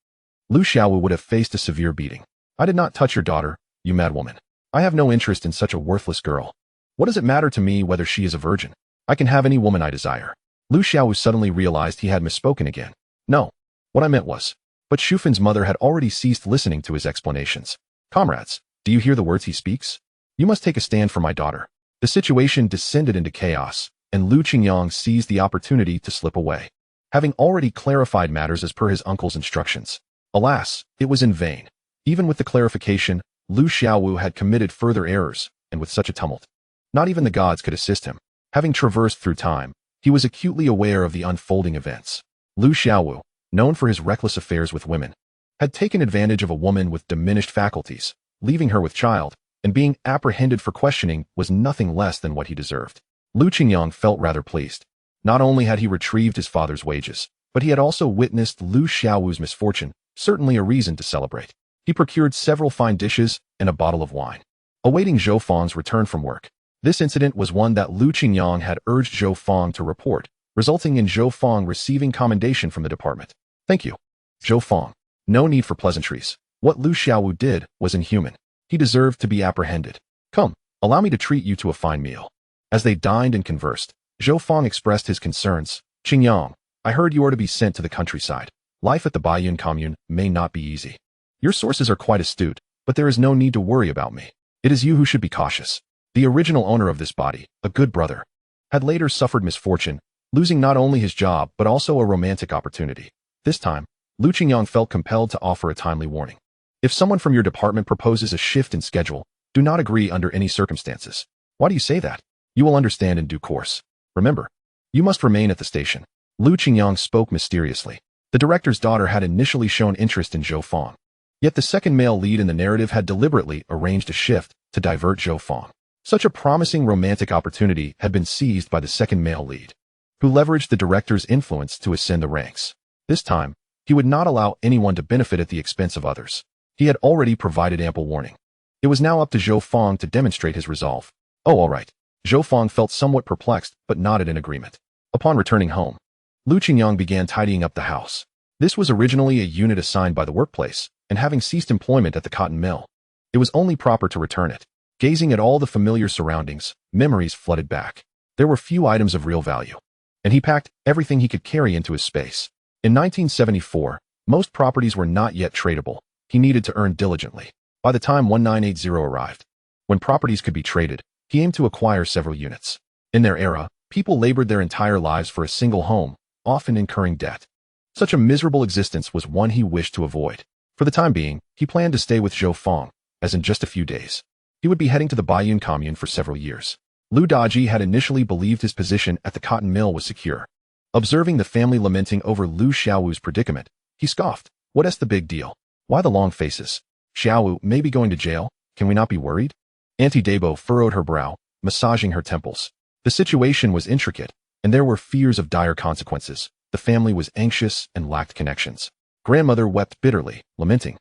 Lu Xiaowu would have faced a severe beating. I did not touch your daughter, you mad woman. I have no interest in such a worthless girl. What does it matter to me whether she is a virgin? I can have any woman I desire. Lu Xiaowu suddenly realized he had misspoken again. No, what I meant was. But Shufan's mother had already ceased listening to his explanations. Comrades, do you hear the words he speaks? You must take a stand for my daughter. The situation descended into chaos, and Lu Qingyang seized the opportunity to slip away, having already clarified matters as per his uncle's instructions. Alas, it was in vain. Even with the clarification, Lu Xiaowu had committed further errors, and with such a tumult, not even the gods could assist him. Having traversed through time, he was acutely aware of the unfolding events. Lu Xiaowu, known for his reckless affairs with women, had taken advantage of a woman with diminished faculties, leaving her with child, and being apprehended for questioning was nothing less than what he deserved. Lu Qingyang felt rather pleased. Not only had he retrieved his father's wages, but he had also witnessed Lu Xiaowu's misfortune, certainly a reason to celebrate. He procured several fine dishes and a bottle of wine, awaiting Zhou Fang's return from work. This incident was one that Lu Qingyang had urged Zhou Fang to report, resulting in Zhou Fang receiving commendation from the department. Thank you, Zhou Fang. No need for pleasantries. What Lu Xiaowu did was inhuman. He deserved to be apprehended. Come, allow me to treat you to a fine meal. As they dined and conversed, Zhou Fang expressed his concerns. Qingyang, I heard you are to be sent to the countryside. Life at the commune may not be easy. Your sources are quite astute, but there is no need to worry about me. It is you who should be cautious. The original owner of this body, a good brother, had later suffered misfortune, losing not only his job but also a romantic opportunity. This time, Lu Qingyang felt compelled to offer a timely warning. If someone from your department proposes a shift in schedule, do not agree under any circumstances. Why do you say that? You will understand in due course. Remember, you must remain at the station. Lu Qingyang spoke mysteriously. The director's daughter had initially shown interest in Zhou Fang. Yet the second male lead in the narrative had deliberately arranged a shift to divert Zhou Fang. Such a promising romantic opportunity had been seized by the second male lead, who leveraged the director's influence to ascend the ranks. This time, he would not allow anyone to benefit at the expense of others. He had already provided ample warning. It was now up to Zhou Fang to demonstrate his resolve. Oh, all right. Zhou Fang felt somewhat perplexed, but nodded in agreement. Upon returning home, Lu Qingyang began tidying up the house. This was originally a unit assigned by the workplace, and having ceased employment at the cotton mill, it was only proper to return it. Gazing at all the familiar surroundings, memories flooded back. There were few items of real value, and he packed everything he could carry into his space. In 1974, most properties were not yet tradable. He needed to earn diligently. By the time 1980 arrived, when properties could be traded, he aimed to acquire several units. In their era, people labored their entire lives for a single home, often incurring debt. Such a miserable existence was one he wished to avoid. For the time being, he planned to stay with Zhou Fang, as in just a few days. He would be heading to the commune for several years. Lu Daji had initially believed his position at the cotton mill was secure. Observing the family lamenting over Lu Xiaowu's predicament, he scoffed. What's the big deal? Why the long faces? Xiaowu may be going to jail. Can we not be worried? Auntie Debo furrowed her brow, massaging her temples. The situation was intricate, and there were fears of dire consequences. The family was anxious and lacked connections. Grandmother wept bitterly, lamenting.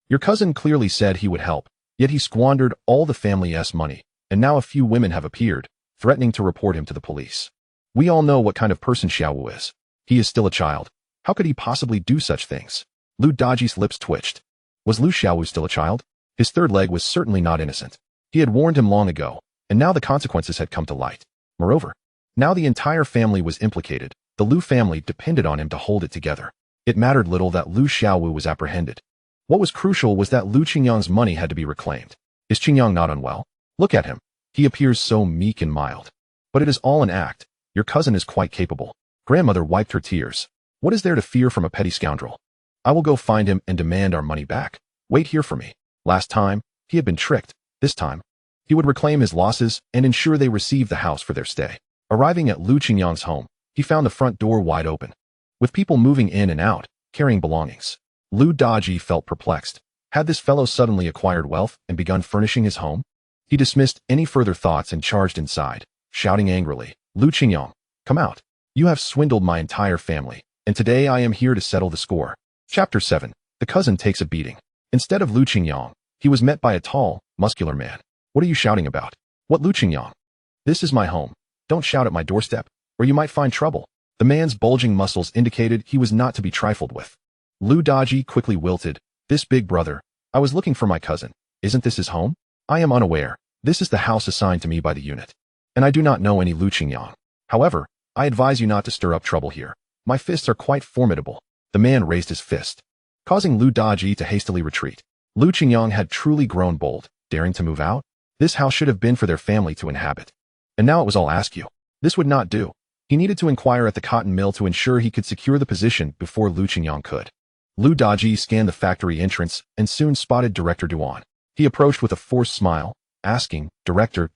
Your cousin clearly said he would help, yet he squandered all the family's money, and now a few women have appeared, threatening to report him to the police. We all know what kind of person Xiaowu is. He is still a child. How could he possibly do such things? Lu Daji's lips twitched. Was Lu Xiaowu still a child? His third leg was certainly not innocent. He had warned him long ago, and now the consequences had come to light. Moreover, now the entire family was implicated. The Lu family depended on him to hold it together. It mattered little that Lu Xiaowu was apprehended. What was crucial was that Lu Qingyang's money had to be reclaimed. Is Qingyang not unwell? Look at him. He appears so meek and mild. But it is all an act. Your cousin is quite capable. Grandmother wiped her tears. What is there to fear from a petty scoundrel? I will go find him and demand our money back. Wait here for me. Last time, he had been tricked. This time, he would reclaim his losses and ensure they received the house for their stay. Arriving at Lu Qingyang's home, he found the front door wide open, with people moving in and out, carrying belongings. Lu Daji felt perplexed. Had this fellow suddenly acquired wealth and begun furnishing his home? He dismissed any further thoughts and charged inside, shouting angrily, Lu Qingyang, come out. You have swindled my entire family, and today I am here to settle the score. Chapter 7. The cousin takes a beating. Instead of Lu Qingyang, he was met by a tall, muscular man. What are you shouting about? What Lu Qingyang? This is my home. Don't shout at my doorstep, or you might find trouble. The man's bulging muscles indicated he was not to be trifled with. Lu Daji quickly wilted. This big brother. I was looking for my cousin. Isn't this his home? I am unaware. This is the house assigned to me by the unit, and I do not know any Lu Qingyang. However, I advise you not to stir up trouble here. My fists are quite formidable. The man raised his fist, causing Lu Daji to hastily retreat. Lu Qingyang had truly grown bold, daring to move out. This house should have been for their family to inhabit. And now it was all askew. This would not do. He needed to inquire at the cotton mill to ensure he could secure the position before Lu Qingyang could. Lu Daji scanned the factory entrance and soon spotted Director Duan. He approached with a forced smile, asking, Director,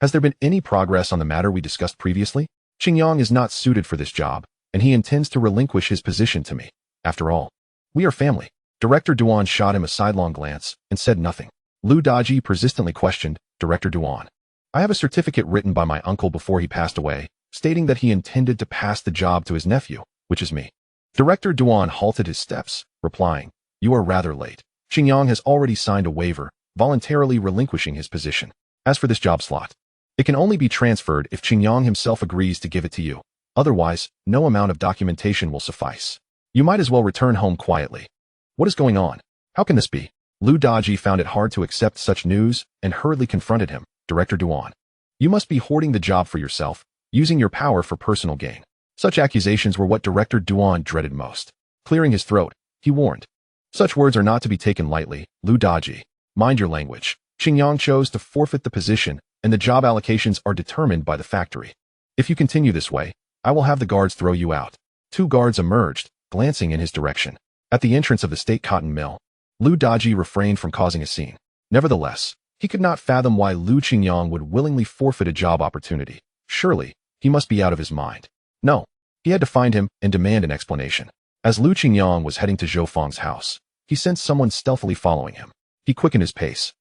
has there been any progress on the matter we discussed previously? Qingyang is not suited for this job, and he intends to relinquish his position to me. After all, we are family. Director Duan shot him a sidelong glance and said nothing. Lu Daji persistently questioned, Director Duan. I have a certificate written by my uncle before he passed away, stating that he intended to pass the job to his nephew, which is me. Director Duan halted his steps, replying, You are rather late. Qingyang has already signed a waiver, voluntarily relinquishing his position. As for this job slot, it can only be transferred if Qingyang himself agrees to give it to you. Otherwise, no amount of documentation will suffice. You might as well return home quietly. What is going on? How can this be? Lu Daji found it hard to accept such news and hurriedly confronted him. Director Duan, you must be hoarding the job for yourself, using your power for personal gain. Such accusations were what Director Duan dreaded most. Clearing his throat, he warned. Such words are not to be taken lightly, Lu Daji. Mind your language. Qingyang chose to forfeit the position, and the job allocations are determined by the factory. If you continue this way, I will have the guards throw you out. 2 guards emerged, glancing in his direction. At the entrance of the state cotton mill, Lu Daji refrained from causing a scene. Nevertheless, he could not fathom why Lu Qingyang would willingly forfeit a job opportunity. Surely, he must be out of his mind. No, he had to find him and demand an explanation. As Lu Qingyang was heading to Zhou Feng's house, he sensed someone stealthily following him. He quickened his pace,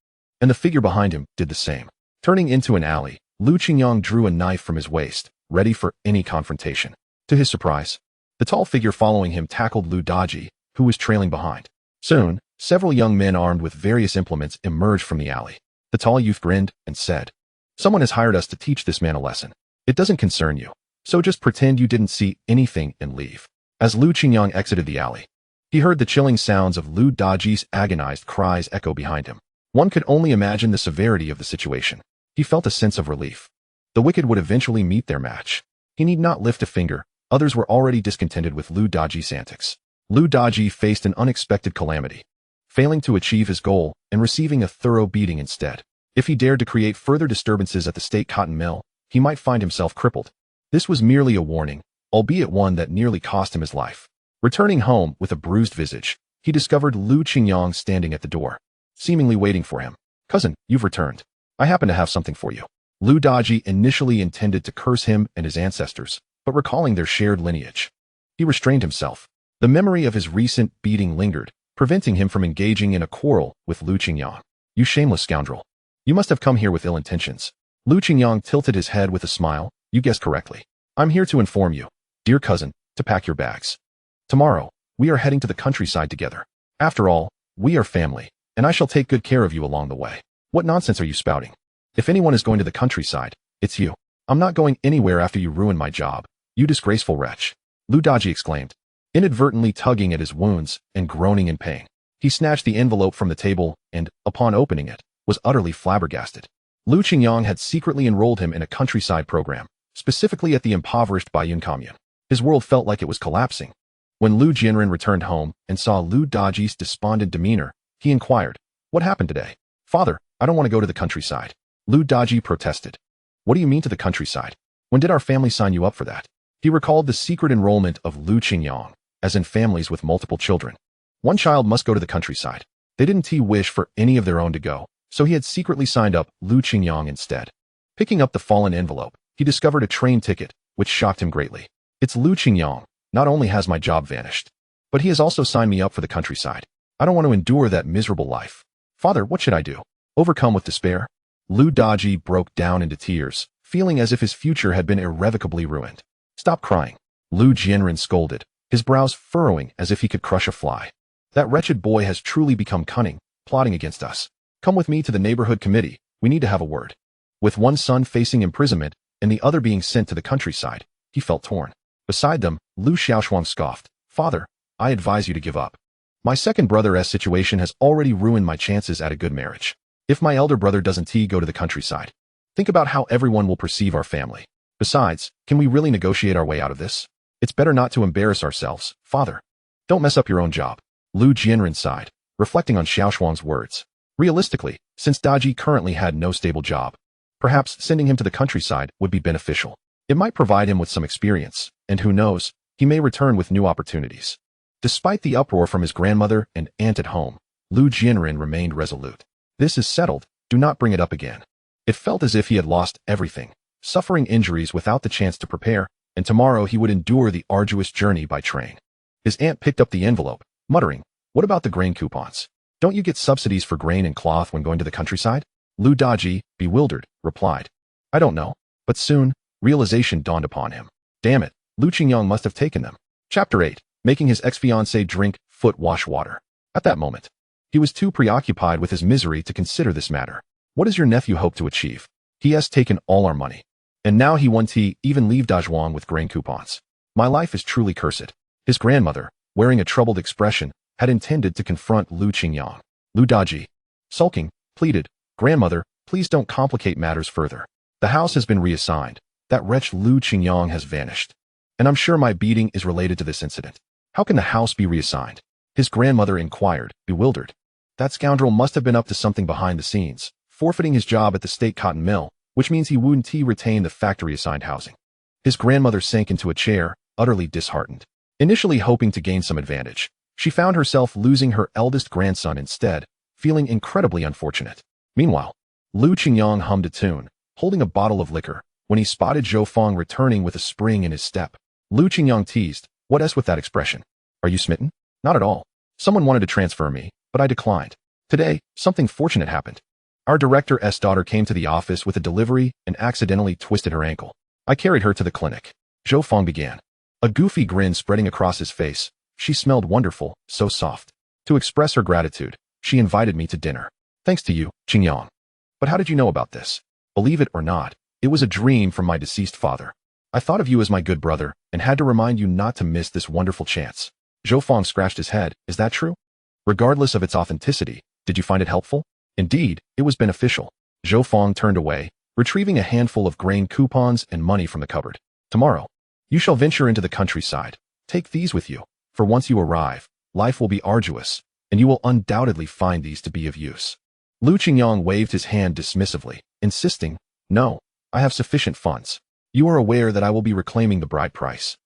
and the figure behind him did the same. Turning into an alley, Lu Qingyang drew a knife from his waist, ready for any confrontation. To his surprise, the tall figure following him tackled Lu Daji, who was trailing behind. Soon, several young men armed with various implements emerged from the alley. The tall youth grinned and said, "Someone has hired us to teach this man a lesson. It doesn't concern you, so just pretend you didn't see anything and leave." As Lu Qingyang exited the alley, he heard the chilling sounds of Lu Daji's agonized cries echo behind him. One could only imagine the severity of the situation. He felt a sense of relief. The wicked would eventually meet their match. He need not lift a finger. Others were already discontented with Lu Daji's antics. Lu Daji faced an unexpected calamity, failing to achieve his goal and receiving a thorough beating instead. If he dared to create further disturbances at the state cotton mill, he might find himself crippled. This was merely a warning, albeit one that nearly cost him his life. Returning home with a bruised visage, he discovered Lu Qingyang standing at the door, seemingly waiting for him. "Cousin, you've returned. I happen to have something for you." Lu Daji initially intended to curse him and his ancestors, but recalling their shared lineage, he restrained himself. The memory of his recent beating lingered, preventing him from engaging in a quarrel with Lu Qingyang. "You shameless scoundrel. You must have come here with ill intentions." Lu Qingyang tilted his head with a smile. "You guessed correctly. I'm here to inform you, dear cousin, to pack your bags. Tomorrow, we are heading to the countryside together. After all, we are family, and I shall take good care of you along the way." "What nonsense are you spouting? If anyone is going to the countryside, it's you. I'm not going anywhere after you ruin my job, you disgraceful wretch," Lu Daji exclaimed, inadvertently tugging at his wounds and groaning in pain. He snatched the envelope from the table and, upon opening it, was utterly flabbergasted. Lu Qingyang had secretly enrolled him in a countryside program, specifically at the impoverished Baiyun commune. His world felt like it was collapsing. When Lu Jianren returned home and saw Lu Daji's despondent demeanor, he inquired, "What happened today?" "Father, I don't want to go to the countryside," Lu Daji protested. "What do you mean to the countryside? When did our family sign you up for that?" He recalled the secret enrollment of Lu Qingyang, as in families with multiple children. One child must go to the countryside. They didn't wish for any of their own to go, so he had secretly signed up Lu Qingyang instead. Picking up the fallen envelope, he discovered a train ticket, which shocked him greatly. "It's Lu Qingyang. Not only has my job vanished, but he has also signed me up for the countryside. I don't want to endure that miserable life. Father, what should I do?" Overcome with despair, Lu Daji broke down into tears, feeling as if his future had been irrevocably ruined. "Stop crying," Lu Jianren scolded, his brows furrowing as if he could crush a fly. "That wretched boy has truly become cunning, plotting against us. Come with me to the neighborhood committee. We need to have a word." With one son facing imprisonment and the other being sent to the countryside, he felt torn. Beside them, Lu Xiaoshuang scoffed, "Father, I advise you to give up. My second brother's situation has already ruined my chances at a good marriage. If my elder brother doesn't go to the countryside, think about how everyone will perceive our family. Besides, can we really negotiate our way out of this? It's better not to embarrass ourselves, father. Don't mess up your own job." Lu Jianren sighed, reflecting on Xiaoshuang's words. Realistically, since Daji currently had no stable job, perhaps sending him to the countryside would be beneficial. It might provide him with some experience, and who knows, he may return with new opportunities. Despite the uproar from his grandmother and aunt at home, Lu Jianren remained resolute. "This is settled, do not bring it up again." It felt as if he had lost everything, suffering injuries without the chance to prepare, and tomorrow he would endure the arduous journey by train. His aunt picked up the envelope, muttering, "What about the grain coupons? Don't you get subsidies for grain and cloth when going to the countryside?" Lu Daji, bewildered, replied, "I don't know," but soon, realization dawned upon him. Damn it, Lu Qingyang must have taken them. Chapter 8. Making his ex-fiancée drink foot wash water. At that moment, he was too preoccupied with his misery to consider this matter. "What does your nephew hope to achieve? He has taken all our money. And now he wants even leave Dazhuang with grain coupons. My life is truly cursed." His grandmother, wearing a troubled expression, had intended to confront Lu Qingyang. Lu Daji, sulking, pleaded, "Grandmother, please don't complicate matters further. The house has been reassigned. That wretch Lu Qingyang has vanished. And I'm sure my beating is related to this incident. How can the house be reassigned? His grandmother inquired, bewildered. That scoundrel must have been up to something behind the scenes, forfeiting his job at the state cotton mill, which means he wouldn't retain the factory-assigned housing. His grandmother sank into a chair, utterly disheartened. Initially hoping to gain some advantage, she found herself losing her eldest grandson instead, feeling incredibly unfortunate. Meanwhile, Lu Qingyang hummed a tune, holding a bottle of liquor, when he spotted Zhou Feng returning with a spring in his step. Lu Qingyang teased, "What s with that expression? Are you smitten?" "Not at all. Someone wanted to transfer me, but I declined. Today, something fortunate happened. Our director's daughter came to the office with a delivery and accidentally twisted her ankle. I carried her to the clinic." Zhou Feng began, a goofy grin spreading across his face. "She smelled wonderful, so soft. To express her gratitude, she invited me to dinner. Thanks to you, Qingyang. But how did you know about this?" "Believe it or not, it was a dream from my deceased father. I thought of you as my good brother and had to remind you not to miss this wonderful chance." Zhou Feng scratched his head. "Is that true? Regardless of its authenticity, did you find it helpful?" "Indeed, it was beneficial." Zhou Feng turned away, retrieving a handful of grain coupons and money from the cupboard. "Tomorrow, you shall venture into the countryside. Take these with you, for once you arrive, life will be arduous, and you will undoubtedly find these to be of use." Lu Qingyang waved his hand dismissively, insisting, "No, I have sufficient funds. You are aware that I will be reclaiming the bride price.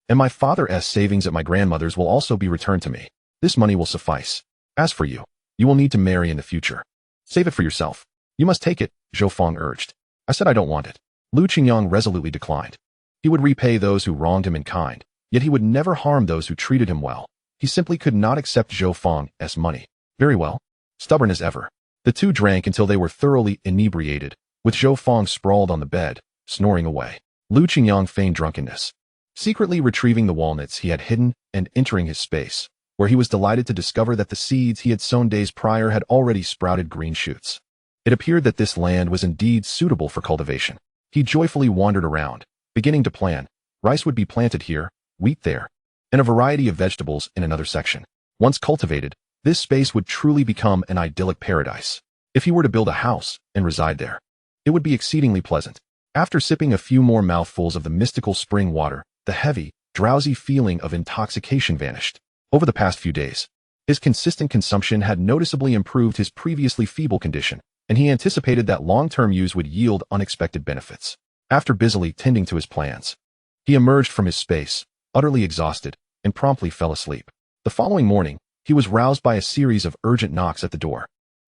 And my father's savings at my grandmother's will also be returned to me. This money will suffice. As for you, you will need to marry in the future. Save it for yourself." "You must take it," Zhou Feng urged. "I said I don't want it." Lu Qingyang resolutely declined. He would repay those who wronged him in kind, yet he would never harm those who treated him well. He simply could not accept Zhou Feng's money. Very well. Stubborn as ever. The two drank until they were thoroughly inebriated, with Zhou Feng sprawled on the bed, snoring away. Lu Qingyang feigned drunkenness, secretly retrieving the walnuts he had hidden and entering his space, where he was delighted to discover that the seeds he had sown days prior had already sprouted green shoots. It appeared that this land was indeed suitable for cultivation. He joyfully wandered around, beginning to plan. Rice would be planted here, wheat there, and a variety of vegetables in another section. Once cultivated, this space would truly become an idyllic paradise. If he were to build a house and reside there, it would be exceedingly pleasant. After sipping a few more mouthfuls of the mystical spring water, the heavy, drowsy feeling of intoxication vanished. Over the past few days, his consistent consumption had noticeably improved his previously feeble condition, and he anticipated that long-term use would yield unexpected benefits. After busily tending to his plans, he emerged from his space, utterly exhausted, and promptly fell asleep. The following morning, he was roused by a series of urgent knocks at the door.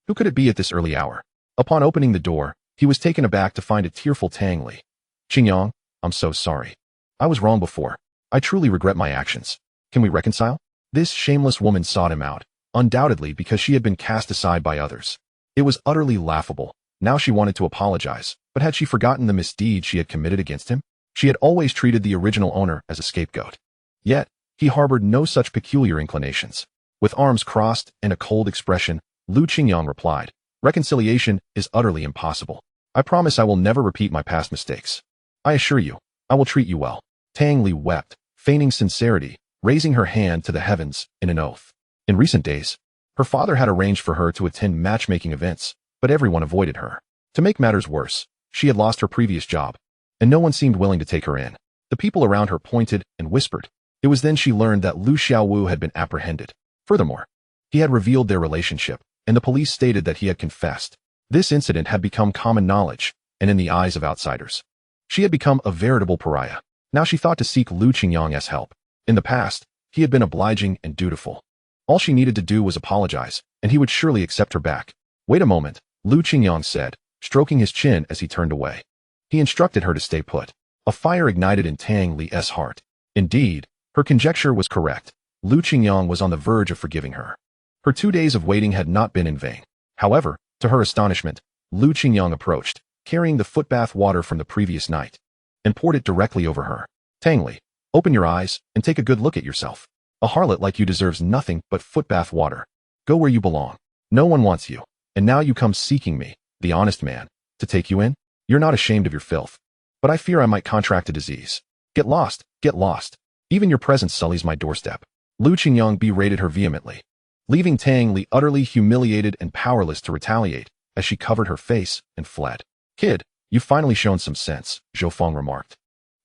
Who could it be at this early hour? Upon opening the door, he was taken aback to find a tearful Tang Li. "Qingyang, I'm so sorry. I was wrong before. I truly regret my actions. Can we reconcile?" This shameless woman sought him out, undoubtedly because she had been cast aside by others. It was utterly laughable. Now she wanted to apologize, but had she forgotten the misdeed she had committed against him? She had always treated the original owner as a scapegoat. Yet, he harbored no such peculiar inclinations. With arms crossed and a cold expression, Lu Qingyang replied, "Reconciliation is utterly impossible. I promise I will never repeat my past mistakes. I assure you, I will treat you well." Tang Li wept, feigning sincerity, raising her hand to the heavens in an oath. In recent days, her father had arranged for her to attend matchmaking events, but everyone avoided her. To make matters worse, she had lost her previous job, and no one seemed willing to take her in. The people around her pointed and whispered. It was then she learned that Lu Xiaowu had been apprehended. Furthermore, he had revealed their relationship, and the police stated that he had confessed. This incident had become common knowledge, and in the eyes of outsiders, she had become a veritable pariah. Now she thought to seek Lu Qingyang's help. In the past, he had been obliging and dutiful. All she needed to do was apologize, and he would surely accept her back. "Wait a moment," Lu Qingyang said, stroking his chin as he turned away. He instructed her to stay put. A fire ignited in Tang Li's heart. Indeed, her conjecture was correct. Lu Qingyang was on the verge of forgiving her. Her 2 days of waiting had not been in vain. However, to her astonishment, Lu Qingyang approached, carrying the footbath water from the previous night, and poured it directly over her. "Tang Li, open your eyes and take a good look at yourself. A harlot like you deserves nothing but footbath water. Go where you belong. No one wants you, and now you come seeking me, the honest man, to take you in? You're not ashamed of your filth. But I fear I might contract a disease. Get lost, get lost. Even your presence sullies my doorstep." Lu Qingyang berated her vehemently, leaving Tang Li utterly humiliated and powerless to retaliate as she covered her face and fled. "Kid, you've finally shown some sense," Zhou Feng remarked,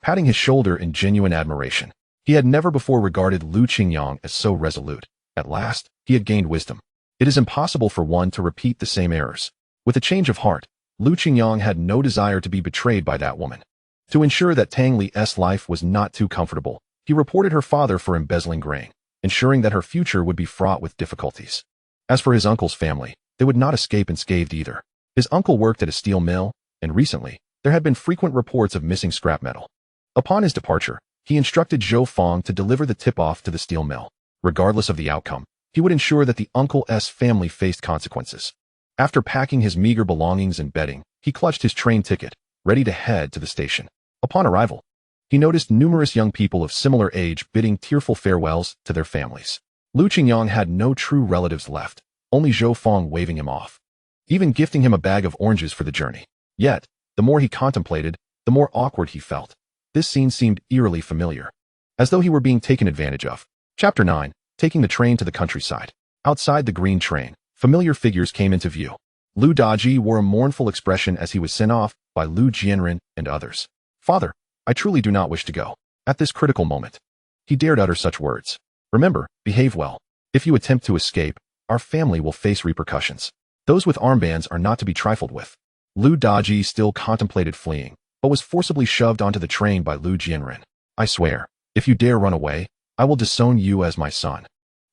patting his shoulder in genuine admiration. He had never before regarded Lu Qingyang as so resolute. At last, he had gained wisdom. It is impossible for one to repeat the same errors. With a change of heart, Lu Qingyang had no desire to be betrayed by that woman. To ensure that Tang Li's life was not too comfortable, he reported her father for embezzling grain, ensuring that her future would be fraught with difficulties. As for his uncle's family, they would not escape unscathed either. His uncle worked at a steel mill, and recently, there had been frequent reports of missing scrap metal. Upon his departure, he instructed Zhou Feng to deliver the tip-off to the steel mill. Regardless of the outcome, he would ensure that the uncle's family faced consequences. After packing his meager belongings and bedding, he clutched his train ticket, ready to head to the station. Upon arrival, he noticed numerous young people of similar age bidding tearful farewells to their families. Lu Qingyang had no true relatives left, only Zhou Feng waving him off, even gifting him a bag of oranges for the journey. Yet, the more he contemplated, the more awkward he felt. This scene seemed eerily familiar, as though he were being taken advantage of. Chapter 9. Taking the train to the countryside. Outside the green train, familiar figures came into view. Lu Daji wore a mournful expression as he was sent off by Lu Jianren and others. "Father, I truly do not wish to go." At this critical moment, he dared utter such words. "Remember, behave well. If you attempt to escape, our family will face repercussions. Those with armbands are not to be trifled with." Lu Daji still contemplated fleeing, but was forcibly shoved onto the train by Lu Jianren. "I swear, if you dare run away, I will disown you as my son."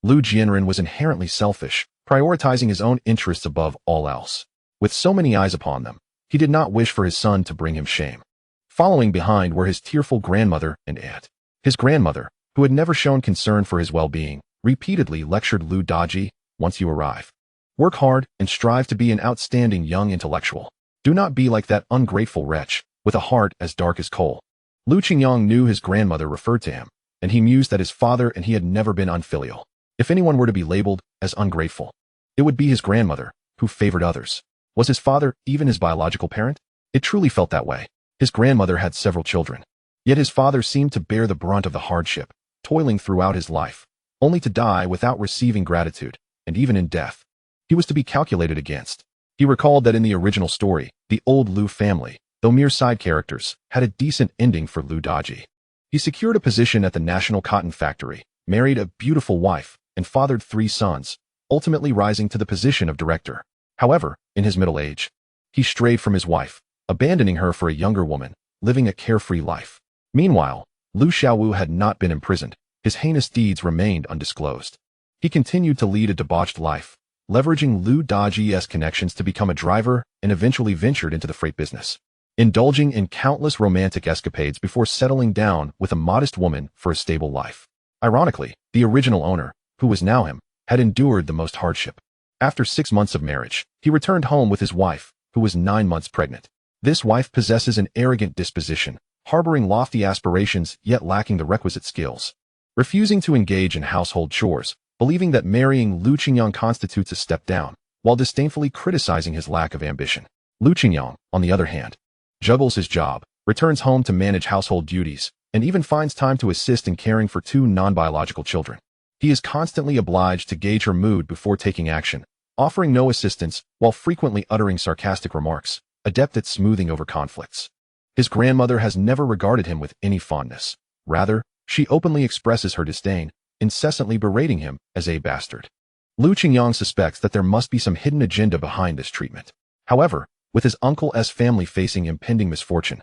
Lu Jianren was inherently selfish, prioritizing his own interests above all else. With so many eyes upon them, he did not wish for his son to bring him shame. Following behind were his tearful grandmother and aunt. His grandmother, who had never shown concern for his well-being, repeatedly lectured Lu Daji, "Once you arrive, work hard and strive to be an outstanding young intellectual. Do not be like that ungrateful wretch, with a heart as dark as coal." Lu Qingyang knew his grandmother referred to him, and he mused that his father and he had never been unfilial. If anyone were to be labeled as ungrateful, it would be his grandmother, who favored others. Was his father even his biological parent? It truly felt that way. His grandmother had several children, yet his father seemed to bear the brunt of the hardship, toiling throughout his life, only to die without receiving gratitude, and even in death, he was to be calculated against. He recalled that in the original story, the old Lu family, though mere side characters, had a decent ending for Lu Daji. He secured a position at the National Cotton Factory, married a beautiful wife, and fathered 3 sons, ultimately rising to the position of director. However, in his middle age, he strayed from his wife, abandoning her for a younger woman, living a carefree life. Meanwhile, Lu Xiaowu had not been imprisoned. His heinous deeds remained undisclosed. He continued to lead a debauched life, leveraging Lu Daji's connections to become a driver and eventually ventured into the freight business, indulging in countless romantic escapades before settling down with a modest woman for a stable life. Ironically, the original owner, who was now him, had endured the most hardship. After 6 months of marriage, he returned home with his wife, who was 9 months pregnant. This wife possesses an arrogant disposition, harboring lofty aspirations yet lacking the requisite skills. Refusing to engage in household chores, believing that marrying Lu Qingyang constitutes a step down, while disdainfully criticizing his lack of ambition. Lu Qingyang, on the other hand, juggles his job, returns home to manage household duties, and even finds time to assist in caring for 2 non-biological children. He is constantly obliged to gauge her mood before taking action, offering no assistance while frequently uttering sarcastic remarks, adept at smoothing over conflicts. His grandmother has never regarded him with any fondness. Rather, she openly expresses her disdain, incessantly berating him as a bastard. Lu Qingyang suspects that there must be some hidden agenda behind this treatment. However, with his uncle's family facing impending misfortune,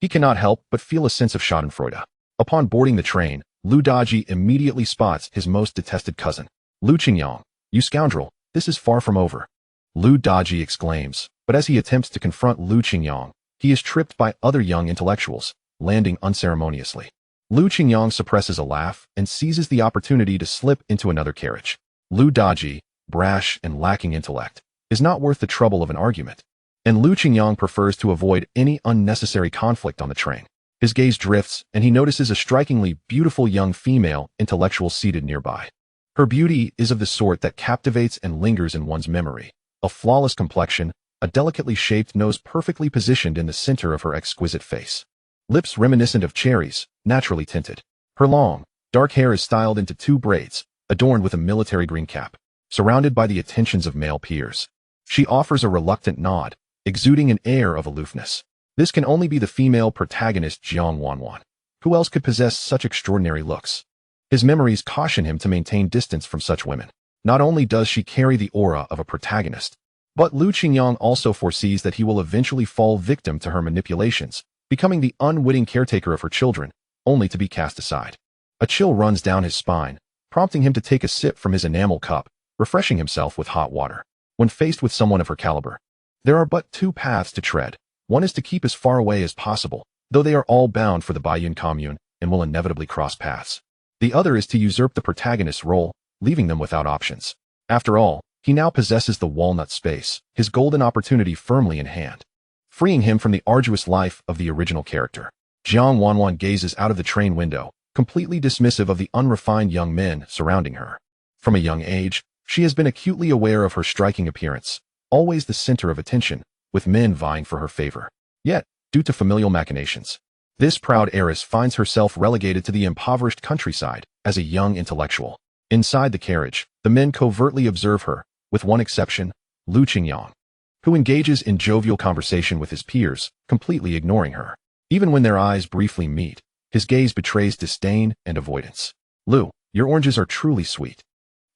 he cannot help but feel a sense of schadenfreude. Upon boarding the train, Lu Daji immediately spots his most detested cousin. "Lu Qingyang, you scoundrel, this is far from over," Lu Daji exclaims, but as he attempts to confront Lu Qingyang, he is tripped by other young intellectuals, landing unceremoniously. Lu Qingyang suppresses a laugh and seizes the opportunity to slip into another carriage. Lu Daji, brash and lacking intellect, is not worth the trouble of an argument, and Lu Qingyang prefers to avoid any unnecessary conflict on the train. His gaze drifts, and he notices a strikingly beautiful young female intellectual seated nearby. Her beauty is of the sort that captivates and lingers in one's memory. A flawless complexion, a delicately shaped nose perfectly positioned in the center of her exquisite face. Lips reminiscent of cherries, naturally tinted. Her long, dark hair is styled into 2 braids, adorned with a military green cap. Surrounded by the attentions of male peers, she offers a reluctant nod, exuding an air of aloofness. This can only be the female protagonist Jiang Wanwan. Who else could possess such extraordinary looks? His memories caution him to maintain distance from such women. Not only does she carry the aura of a protagonist, but Lu Qingyang also foresees that he will eventually fall victim to her manipulations, becoming the unwitting caretaker of her children, only to be cast aside. A chill runs down his spine, prompting him to take a sip from his enamel cup, refreshing himself with hot water. When faced with someone of her caliber, there are but two paths to tread. One is to keep as far away as possible, though they are all bound for the Baiyun commune and will inevitably cross paths. The other is to usurp the protagonist's role, leaving them without options. After all, he now possesses the walnut space, his golden opportunity firmly in hand, freeing him from the arduous life of the original character. Jiang Wanwan gazes out of the train window, completely dismissive of the unrefined young men surrounding her. From a young age, she has been acutely aware of her striking appearance, always the center of attention, with men vying for her favor. Yet, due to familial machinations, this proud heiress finds herself relegated to the impoverished countryside as a young intellectual. Inside the carriage, the men covertly observe her, with one exception, Lu Qingyang, who engages in jovial conversation with his peers, completely ignoring her. Even when their eyes briefly meet, his gaze betrays disdain and avoidance. "Lu, your oranges are truly sweet,"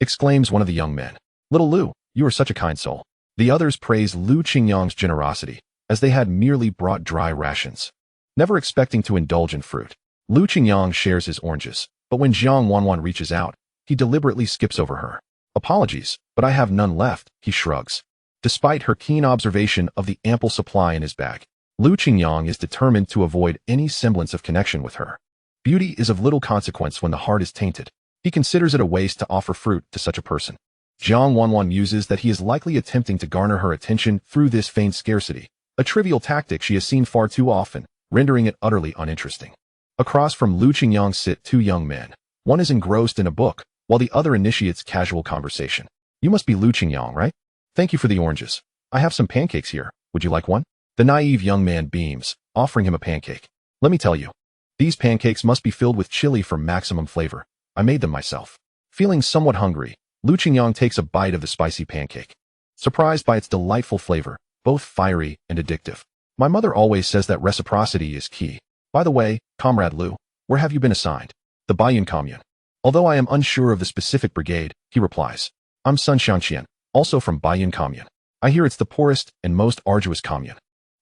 exclaims one of the young men. "Little Lu, you are such a kind soul." The others praise Lu Qingyang's generosity, as they had merely brought dry rations. Never expecting to indulge in fruit, Lu Qingyang shares his oranges, but when Jiang Wanwan reaches out, he deliberately skips over her. "Apologies, but I have none left," he shrugs. Despite her keen observation of the ample supply in his bag, Lu Qingyang is determined to avoid any semblance of connection with her. Beauty is of little consequence when the heart is tainted. He considers it a waste to offer fruit to such a person. Jiang Wanwan muses that he is likely attempting to garner her attention through this feigned scarcity, a trivial tactic she has seen far too often, rendering it utterly uninteresting. Across from Lu Qingyang sit two young men. One is engrossed in a book, while the other initiates casual conversation. "You must be Lu Qingyang, right? Thank you for the oranges. I have some pancakes here. Would you like one?" The naive young man beams, offering him a pancake. "Let me tell you, these pancakes must be filled with chili for maximum flavor. I made them myself." Feeling somewhat hungry, Lu Qingyang takes a bite of the spicy pancake. Surprised by its delightful flavor, both fiery and addictive. "My mother always says that reciprocity is key. By the way, Comrade Lu, where have you been assigned?" "The Baiyun commune." "Although I am unsure of the specific brigade," he replies. "I'm Sun Xianqian, also from Baiyun commune. I hear it's the poorest and most arduous commune.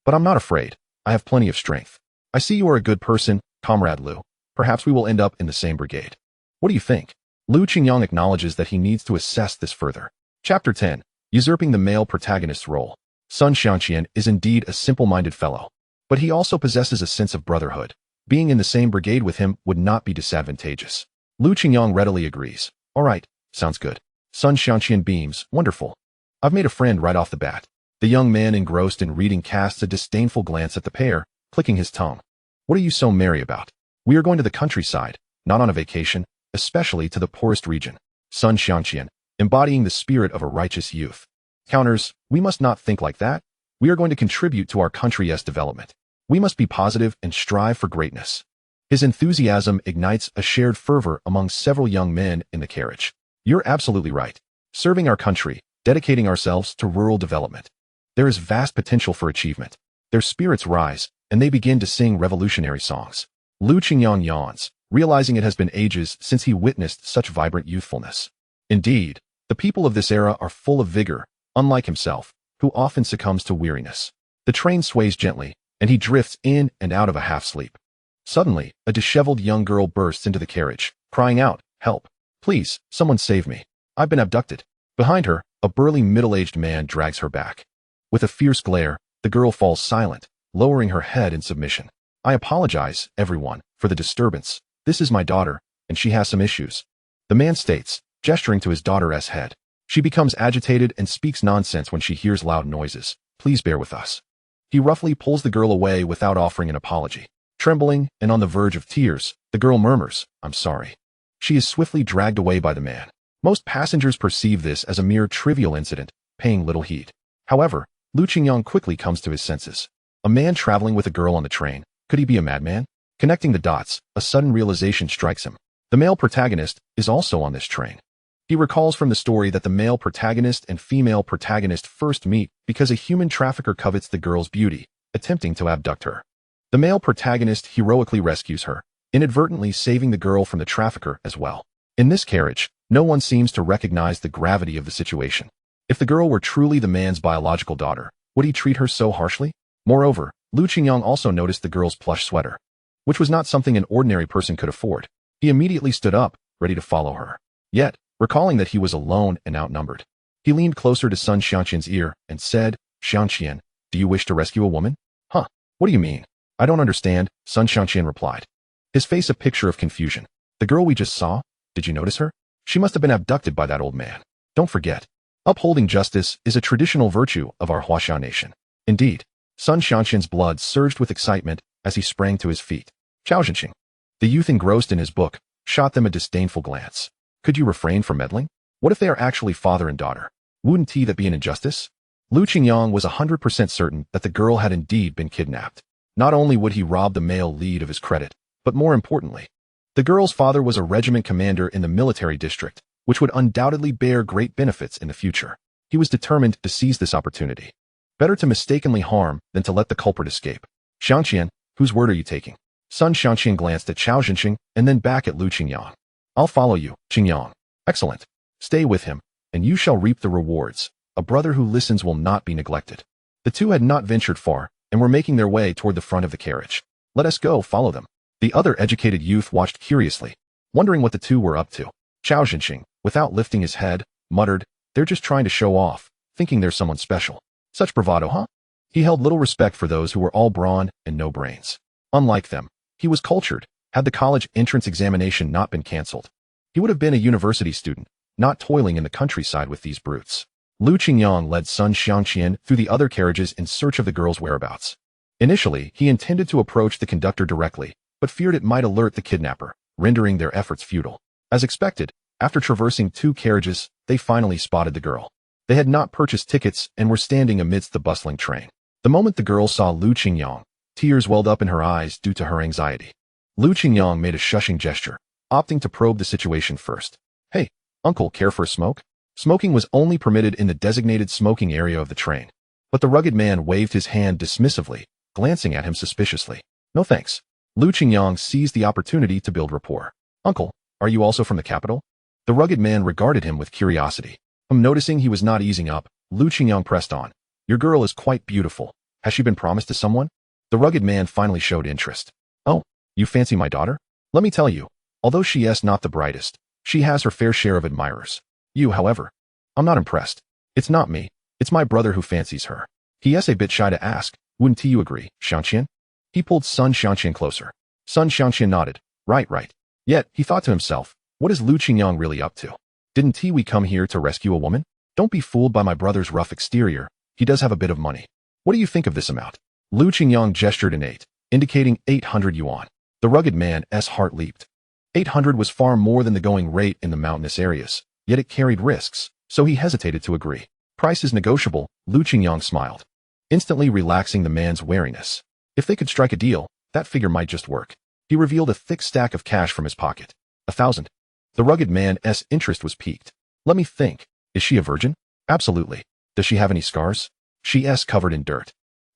But I'm not afraid. I have plenty of strength. I see you are a good person, Comrade Lu. Perhaps we will end up in the same brigade. What do you think?" Lu Qingyang acknowledges that he needs to assess this further. Chapter 10. Usurping the male protagonist's role. Sun Xianqian is indeed a simple-minded fellow, but he also possesses a sense of brotherhood. Being in the same brigade with him would not be disadvantageous. Lu Qingyang readily agrees. "All right, sounds good." Sun Xianqian beams. "Wonderful. I've made a friend right off the bat." The young man engrossed in reading casts a disdainful glance at the pair, clicking his tongue. "What are you so merry about? We are going to the countryside, not on a vacation, especially to the poorest region." Sun Xianqian, embodying the spirit of a righteous youth, counters, "We must not think like that. We are going to contribute to our country's development. We must be positive and strive for greatness." His enthusiasm ignites a shared fervor among several young men in the carriage. "You're absolutely right. Serving our country, dedicating ourselves to rural development. There is vast potential for achievement." Their spirits rise, and they begin to sing revolutionary songs. Lu Qingyang yawns, realizing it has been ages since he witnessed such vibrant youthfulness. Indeed, the people of this era are full of vigor, unlike himself, who often succumbs to weariness. The train sways gently, and he drifts in and out of a half-sleep. Suddenly, a disheveled young girl bursts into the carriage, crying out, "Help! Please, someone save me. I've been abducted." Behind her, a burly middle-aged man drags her back. With a fierce glare, the girl falls silent, lowering her head in submission. "I apologize, everyone, for the disturbance. This is my daughter, and she has some issues," the man states, gesturing to his daughter's head. She becomes agitated and speaks nonsense when she hears loud noises. "Please bear with us." He roughly pulls the girl away without offering an apology. Trembling and on the verge of tears, the girl murmurs, "I'm sorry." She is swiftly dragged away by the man. Most passengers perceive this as a mere trivial incident, paying little heed. However, Lu Qingyang quickly comes to his senses. A man traveling with a girl on the train. Could he be a madman? Connecting the dots, a sudden realization strikes him. The male protagonist is also on this train. He recalls from the story that the male protagonist and female protagonist first meet because a human trafficker covets the girl's beauty, attempting to abduct her. The male protagonist heroically rescues her, inadvertently saving the girl from the trafficker as well. In this carriage, no one seems to recognize the gravity of the situation. If the girl were truly the man's biological daughter, would he treat her so harshly? Moreover, Lu Qingyang also noticed the girl's plush sweater, which was not something an ordinary person could afford. He immediately stood up, ready to follow her. Yet, recalling that he was alone and outnumbered, he leaned closer to Sun Xianqian's ear and said, "Xianqian, do you wish to rescue a woman?" "Huh? What do you mean?" "I don't understand," Sun Xianqian replied, his face a picture of confusion. "The girl we just saw, did you notice her? She must have been abducted by that old man. Don't forget, upholding justice is a traditional virtue of our Huaxia nation." Indeed, Sun Xianqian's blood surged with excitement as he sprang to his feet. "Chao Zhenxing." The youth engrossed in his book shot them a disdainful glance. "Could you refrain from meddling? What if they are actually father and daughter? Wouldn't that be an injustice?" Lu Qingyang was 100% certain that the girl had indeed been kidnapped. Not only would he rob the male lead of his credit, but more importantly, the girl's father was a regiment commander in the military district, which would undoubtedly bear great benefits in the future. He was determined to seize this opportunity. Better to mistakenly harm than to let the culprit escape. "Xianqian, whose word are you taking?" Sun Xianqian glanced at Chao Zhenxing and then back at Lu Qingyang. "I'll follow you, Qingyang." "Excellent. Stay with him, and you shall reap the rewards. A brother who listens will not be neglected." The two had not ventured far and were making their way toward the front of the carriage. "Let us go, follow them." The other educated youth watched curiously, wondering what the two were up to. Chao Zhenxing, without lifting his head, muttered, "They're just trying to show off, thinking they're someone special. Such bravado, huh?" He held little respect for those who were all brawn and no brains. Unlike them, he was cultured. Had the college entrance examination not been cancelled, he would have been a university student, not toiling in the countryside with these brutes. Lu Qingyang led Sun Xianqian through the other carriages in search of the girl's whereabouts. Initially, he intended to approach the conductor directly, but feared it might alert the kidnapper, rendering their efforts futile. As expected, after traversing 2 carriages, they finally spotted the girl. They had not purchased tickets and were standing amidst the bustling train. The moment the girl saw Lu Qingyang, tears welled up in her eyes due to her anxiety. Lu Qingyang made a shushing gesture, opting to probe the situation first. "Hey, uncle, care for a smoke?" Smoking was only permitted in the designated smoking area of the train, but the rugged man waved his hand dismissively, glancing at him suspiciously. "No thanks." Lu Qingyang seized the opportunity to build rapport. "Uncle, are you also from the capital?" The rugged man regarded him with curiosity. Noticing he was not easing up, Lu Qingyang pressed on. "Your girl is quite beautiful. Has she been promised to someone?" The rugged man finally showed interest. "Oh, you fancy my daughter? Let me tell you, although she is not the brightest, she has her fair share of admirers. You, however, I'm not impressed. It's not me, it's my brother who fancies her. He is a bit shy to ask, wouldn't you agree, Xianqian?" He pulled Sun Xianqian closer. Sun Xianqian nodded. Right. Yet, he thought to himself, what is Lu Qingyang really up to? Didn't we come here to rescue a woman? Don't be fooled by my brother's rough exterior. He does have a bit of money. What do you think of this amount? Lu Qingyang gestured an 8, indicating 800 yuan. The rugged man's heart leaped. 800 was far more than the going rate in the mountainous areas, yet it carried risks, so he hesitated to agree. "Price is negotiable," Lu Qingyang smiled, instantly relaxing the man's wariness. If they could strike a deal, that figure might just work. He revealed a thick stack of cash from his pocket. 1,000. The rugged man's interest was piqued. "Let me think. Is she a virgin?" "Absolutely. Does she have any scars?" "She is covered in dirt."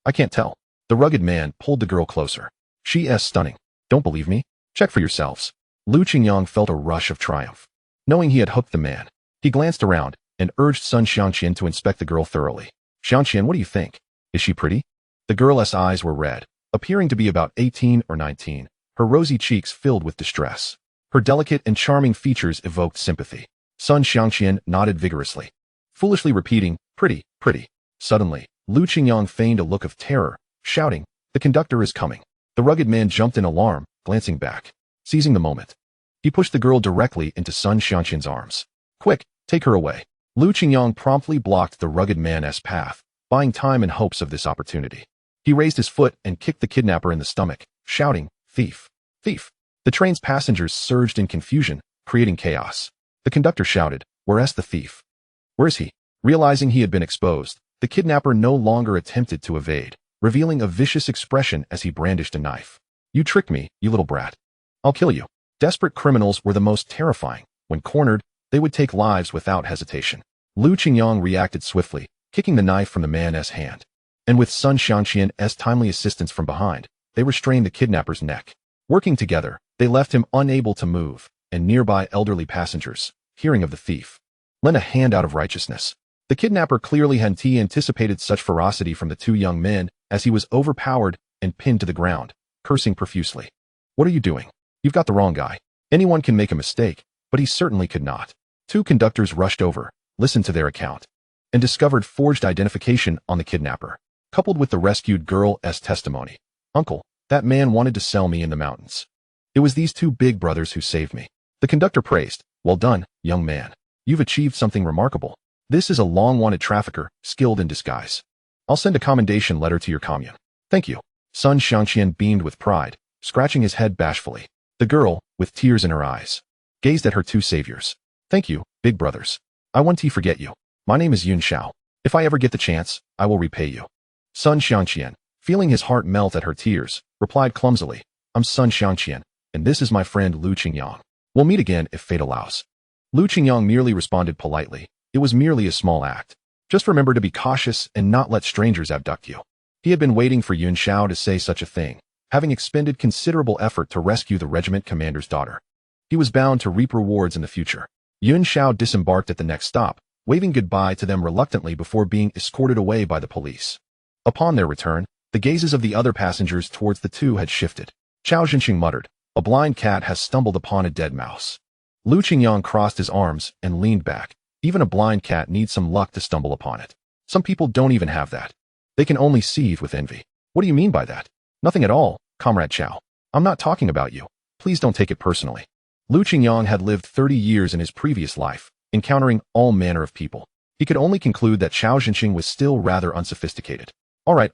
"I can't tell." The rugged man pulled the girl closer. "She is stunning. Don't believe me? Check for yourselves." Lu Qingyang felt a rush of triumph. Knowing he had hooked the man, he glanced around and urged Sun Xianqian to inspect the girl thoroughly. "Xianqian, what do you think? Is she pretty?" The girl's eyes were red, appearing to be about 18 or 19, her rosy cheeks filled with distress. Her delicate and charming features evoked sympathy. Sun Xianqian nodded vigorously, foolishly repeating, "Pretty." Suddenly, Lu Qingyang feigned a look of terror, shouting, "The conductor is coming." The rugged man jumped in alarm, glancing back. Seizing the moment, he pushed the girl directly into Sun Xianqian's arms. "Quick, take her away." Lu Qingyang promptly blocked the rugged man's path, buying time in hopes of this opportunity. He raised his foot and kicked the kidnapper in the stomach, shouting, "Thief! Thief!" The train's passengers surged in confusion, creating chaos. The conductor shouted, "Where's the thief? Where is he?" Realizing he had been exposed, the kidnapper no longer attempted to evade, revealing a vicious expression as he brandished a knife. "You tricked me, you little brat. I'll kill you." Desperate criminals were the most terrifying. When cornered, they would take lives without hesitation. Lu Qingyang reacted swiftly, kicking the knife from the man's hand. And with Sun Xianqian's timely assistance from behind, they restrained the kidnapper's neck. Working together, They left him unable to move, and nearby elderly passengers, hearing of the thief, lent a hand out of righteousness. The kidnapper clearly hadn't anticipated such ferocity from the two young men, as he was overpowered and pinned to the ground, cursing profusely. "What are you doing? You've got the wrong guy. Anyone can make a mistake, but he certainly could not." Two conductors rushed over, listened to their account, and discovered forged identification on the kidnapper, coupled with the rescued girl's testimony. "Uncle, that man wanted to sell me in the mountains. It was these two big brothers who saved me." The conductor praised. "Well done, young man. You've achieved something remarkable. This is a long-wanted trafficker, skilled in disguise. I'll send a commendation letter to your commune." "Thank you." Sun Xiangqian beamed with pride, scratching his head bashfully. The girl, with tears in her eyes, gazed at her two saviors. "Thank you, big brothers. I won't forget you. My name is Yun Xiao. If I ever get the chance, I will repay you." Sun Xiangqian, feeling his heart melt at her tears, replied clumsily, "I'm Sun Xiangqian, and this is my friend Lu Qingyang. We'll meet again if fate allows." Lu Qingyang merely responded politely. It was merely a small act. Just remember to be cautious and not let strangers abduct you. He had been waiting for Yun Xiao to say such a thing, having expended considerable effort to rescue the regiment commander's daughter. He was bound to reap rewards in the future. Yun Xiao disembarked at the next stop, waving goodbye to them reluctantly before being escorted away by the police. Upon their return, the gazes of the other passengers towards the two had shifted. Chao Jinxing muttered, "A blind cat has stumbled upon a dead mouse." Lu Qingyang crossed his arms and leaned back. Even a blind cat needs some luck to stumble upon it. Some people don't even have that. They can only seethe with envy. "What do you mean by that?" "Nothing at all, Comrade Chao. I'm not talking about you. Please don't take it personally." Lu Qingyang had lived 30 years in his previous life, encountering all manner of people. He could only conclude that Chao Jinxing was still rather unsophisticated. All right.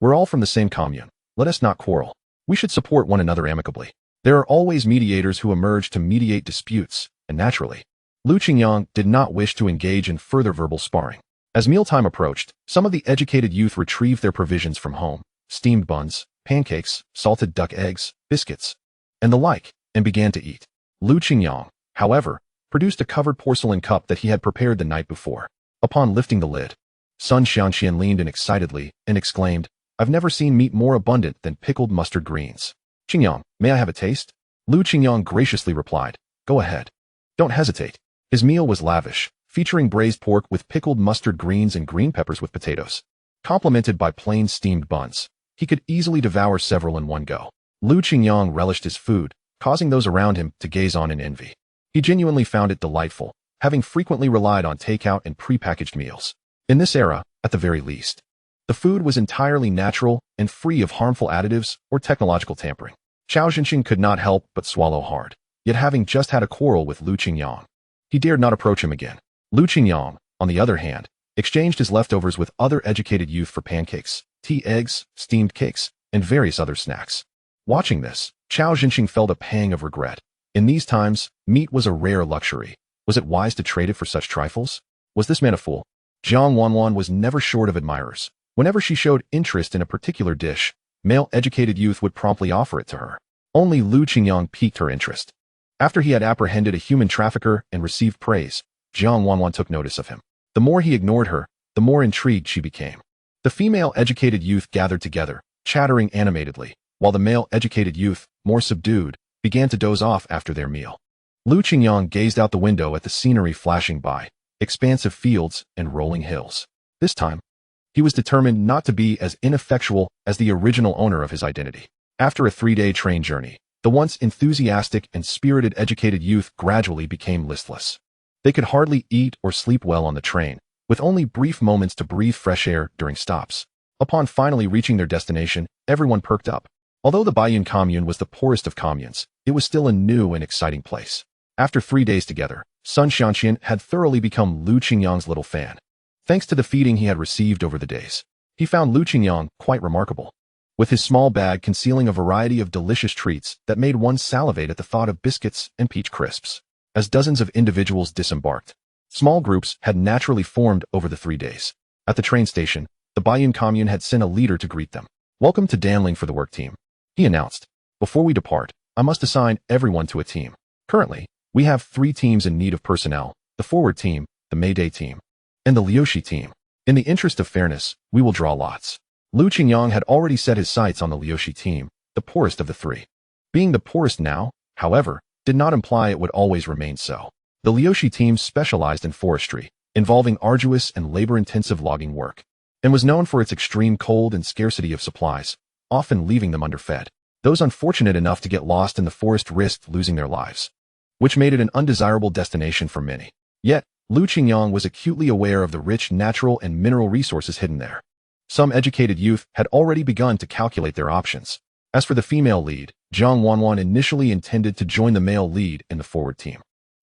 We're all from the same commune. Let us not quarrel. We should support one another amicably. There are always mediators who emerge to mediate disputes, and naturally, Lu Qingyang did not wish to engage in further verbal sparring. As mealtime approached, some of the educated youth retrieved their provisions from home, steamed buns, pancakes, salted duck eggs, biscuits, and the like, and began to eat. Lu Qingyang, however, produced a covered porcelain cup that he had prepared the night before. Upon lifting the lid, Sun Xiangqian leaned in excitedly and exclaimed, "I've never seen meat more abundant than pickled mustard greens." "Qingyang, may I have a taste?" Lu Qingyang graciously replied, "Go ahead. Don't hesitate." His meal was lavish, featuring braised pork with pickled mustard greens and green peppers with potatoes, complemented by plain steamed buns. He could easily devour several in one go. Lu Qingyang relished his food, causing those around him to gaze on in envy. He genuinely found it delightful, having frequently relied on takeout and prepackaged meals. In this era, at the very least, the food was entirely natural and free of harmful additives or technological tampering. Chao Jinxing could not help but swallow hard, yet having just had a quarrel with Lu Qingyang, he dared not approach him again. Lu Qingyang, on the other hand, exchanged his leftovers with other educated youth for pancakes, tea eggs, steamed cakes, and various other snacks. Watching this, Chao Jinxing felt a pang of regret. In these times, meat was a rare luxury. Was it wise to trade it for such trifles? Was this man a fool? Jiang Wanwan was never short of admirers. Whenever she showed interest in a particular dish, male educated youth would promptly offer it to her. Only Lu Qingyang piqued her interest. After he had apprehended a human trafficker and received praise, Jiang Wanwan took notice of him. The more he ignored her, the more intrigued she became. The female educated youth gathered together, chattering animatedly, while the male educated youth, more subdued, began to doze off after their meal. Lu Qingyang gazed out the window at the scenery flashing by, expansive fields and rolling hills. This time, he was determined not to be as ineffectual as the original owner of his identity. After a 3-day train journey, the once enthusiastic and spirited educated youth gradually became listless. They could hardly eat or sleep well on the train, with only brief moments to breathe fresh air during stops. Upon finally reaching their destination, everyone perked up. Although the Baiyun commune was the poorest of communes, it was still a new and exciting place. After 3 days together, Sun Xiangqian had thoroughly become Lu Qingyang's little fan. Thanks to the feeding he had received over the days, he found Lu Qingyang quite remarkable, with his small bag concealing a variety of delicious treats that made one salivate at the thought of biscuits and peach crisps. As dozens of individuals disembarked, small groups had naturally formed over the 3 days. At the train station, the Baiyun commune had sent a leader to greet them. "Welcome to Danling for the work team," he announced. "Before we depart, I must assign everyone to a team. Currently, we have 3 teams in need of personnel: the forward team, the Mayday team, and the Liuxi team. In the interest of fairness, we will draw lots." Lu Qingyang had already set his sights on the Liuxi team, the poorest of the 3. Being the poorest now, however, did not imply it would always remain so. The Liushi team specialized in forestry, involving arduous and labor-intensive logging work, and was known for its extreme cold and scarcity of supplies, often leaving them underfed. Those unfortunate enough to get lost in the forest risked losing their lives, which made it an undesirable destination for many. Yet, Qingyang was acutely aware of the rich natural and mineral resources hidden there. Some educated youth had already begun to calculate their options. As for the female lead, Jiang Wanwan initially intended to join the male lead in the forward team.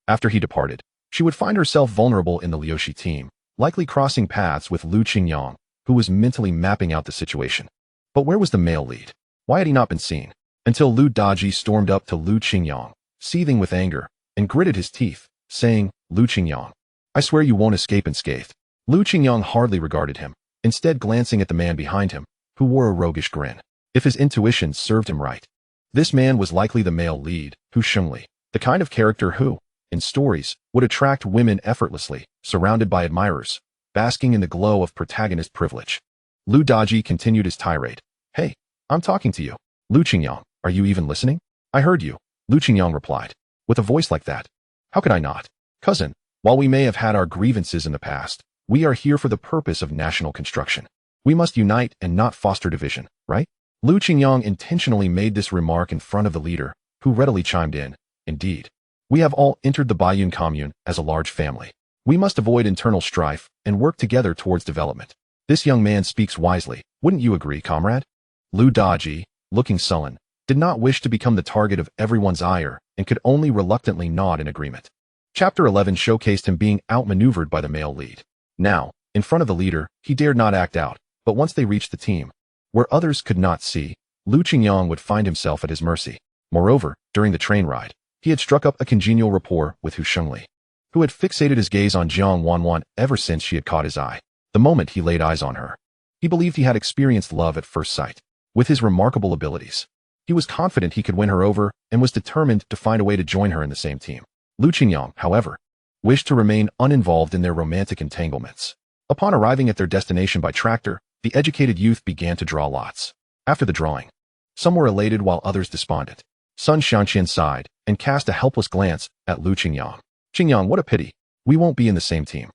After he departed, she would find herself vulnerable in the Liushi team, likely crossing paths with Qingyang, who was mentally mapping out the situation. But where was the male lead? Why had he not been seen? Until Lu Daji stormed up to Qingyang, seething with anger, and gritted his teeth, saying, Qingyang, I swear you won't escape unscathed. Qingyang hardly regarded him, instead glancing at the man behind him, who wore a roguish grin. If his intuition served him right, this man was likely the male lead, Hu Shengli, the kind of character who, in stories, would attract women effortlessly, surrounded by admirers, basking in the glow of protagonist privilege. Lu Daji continued his tirade. Hey, I'm talking to you. Qingyang, are you even listening? I heard you, Qingyang replied. With a voice like that, how could I not? Cousin, while we may have had our grievances in the past, we are here for the purpose of national construction. We must unite and not foster division, right? Qingyang intentionally made this remark in front of the leader, who readily chimed in. Indeed. We have all entered the Baiyun commune as a large family. We must avoid internal strife and work together towards development. This young man speaks wisely. Wouldn't you agree, comrade? Lu Daji, looking sullen, did not wish to become the target of everyone's ire and could only reluctantly nod in agreement. Chapter 11 showcased him being outmaneuvered by the male lead. Now, in front of the leader, he dared not act out, but once they reached the team, where others could not see, Qingyang would find himself at his mercy. Moreover, during the train ride, he had struck up a congenial rapport with Hu Shengli, who had fixated his gaze on Jiang Wanwan ever since she had caught his eye. The moment he laid eyes on her, he believed he had experienced love at first sight. With his remarkable abilities, he was confident he could win her over and was determined to find a way to join her in the same team. Qingyang, however, wished to remain uninvolved in their romantic entanglements. Upon arriving at their destination by tractor, the educated youth began to draw lots. After the drawing, some were elated while others despondent. Sun Xianqian sighed and cast a helpless glance at Qingyang. Qingyang, what a pity. We won't be in the same team.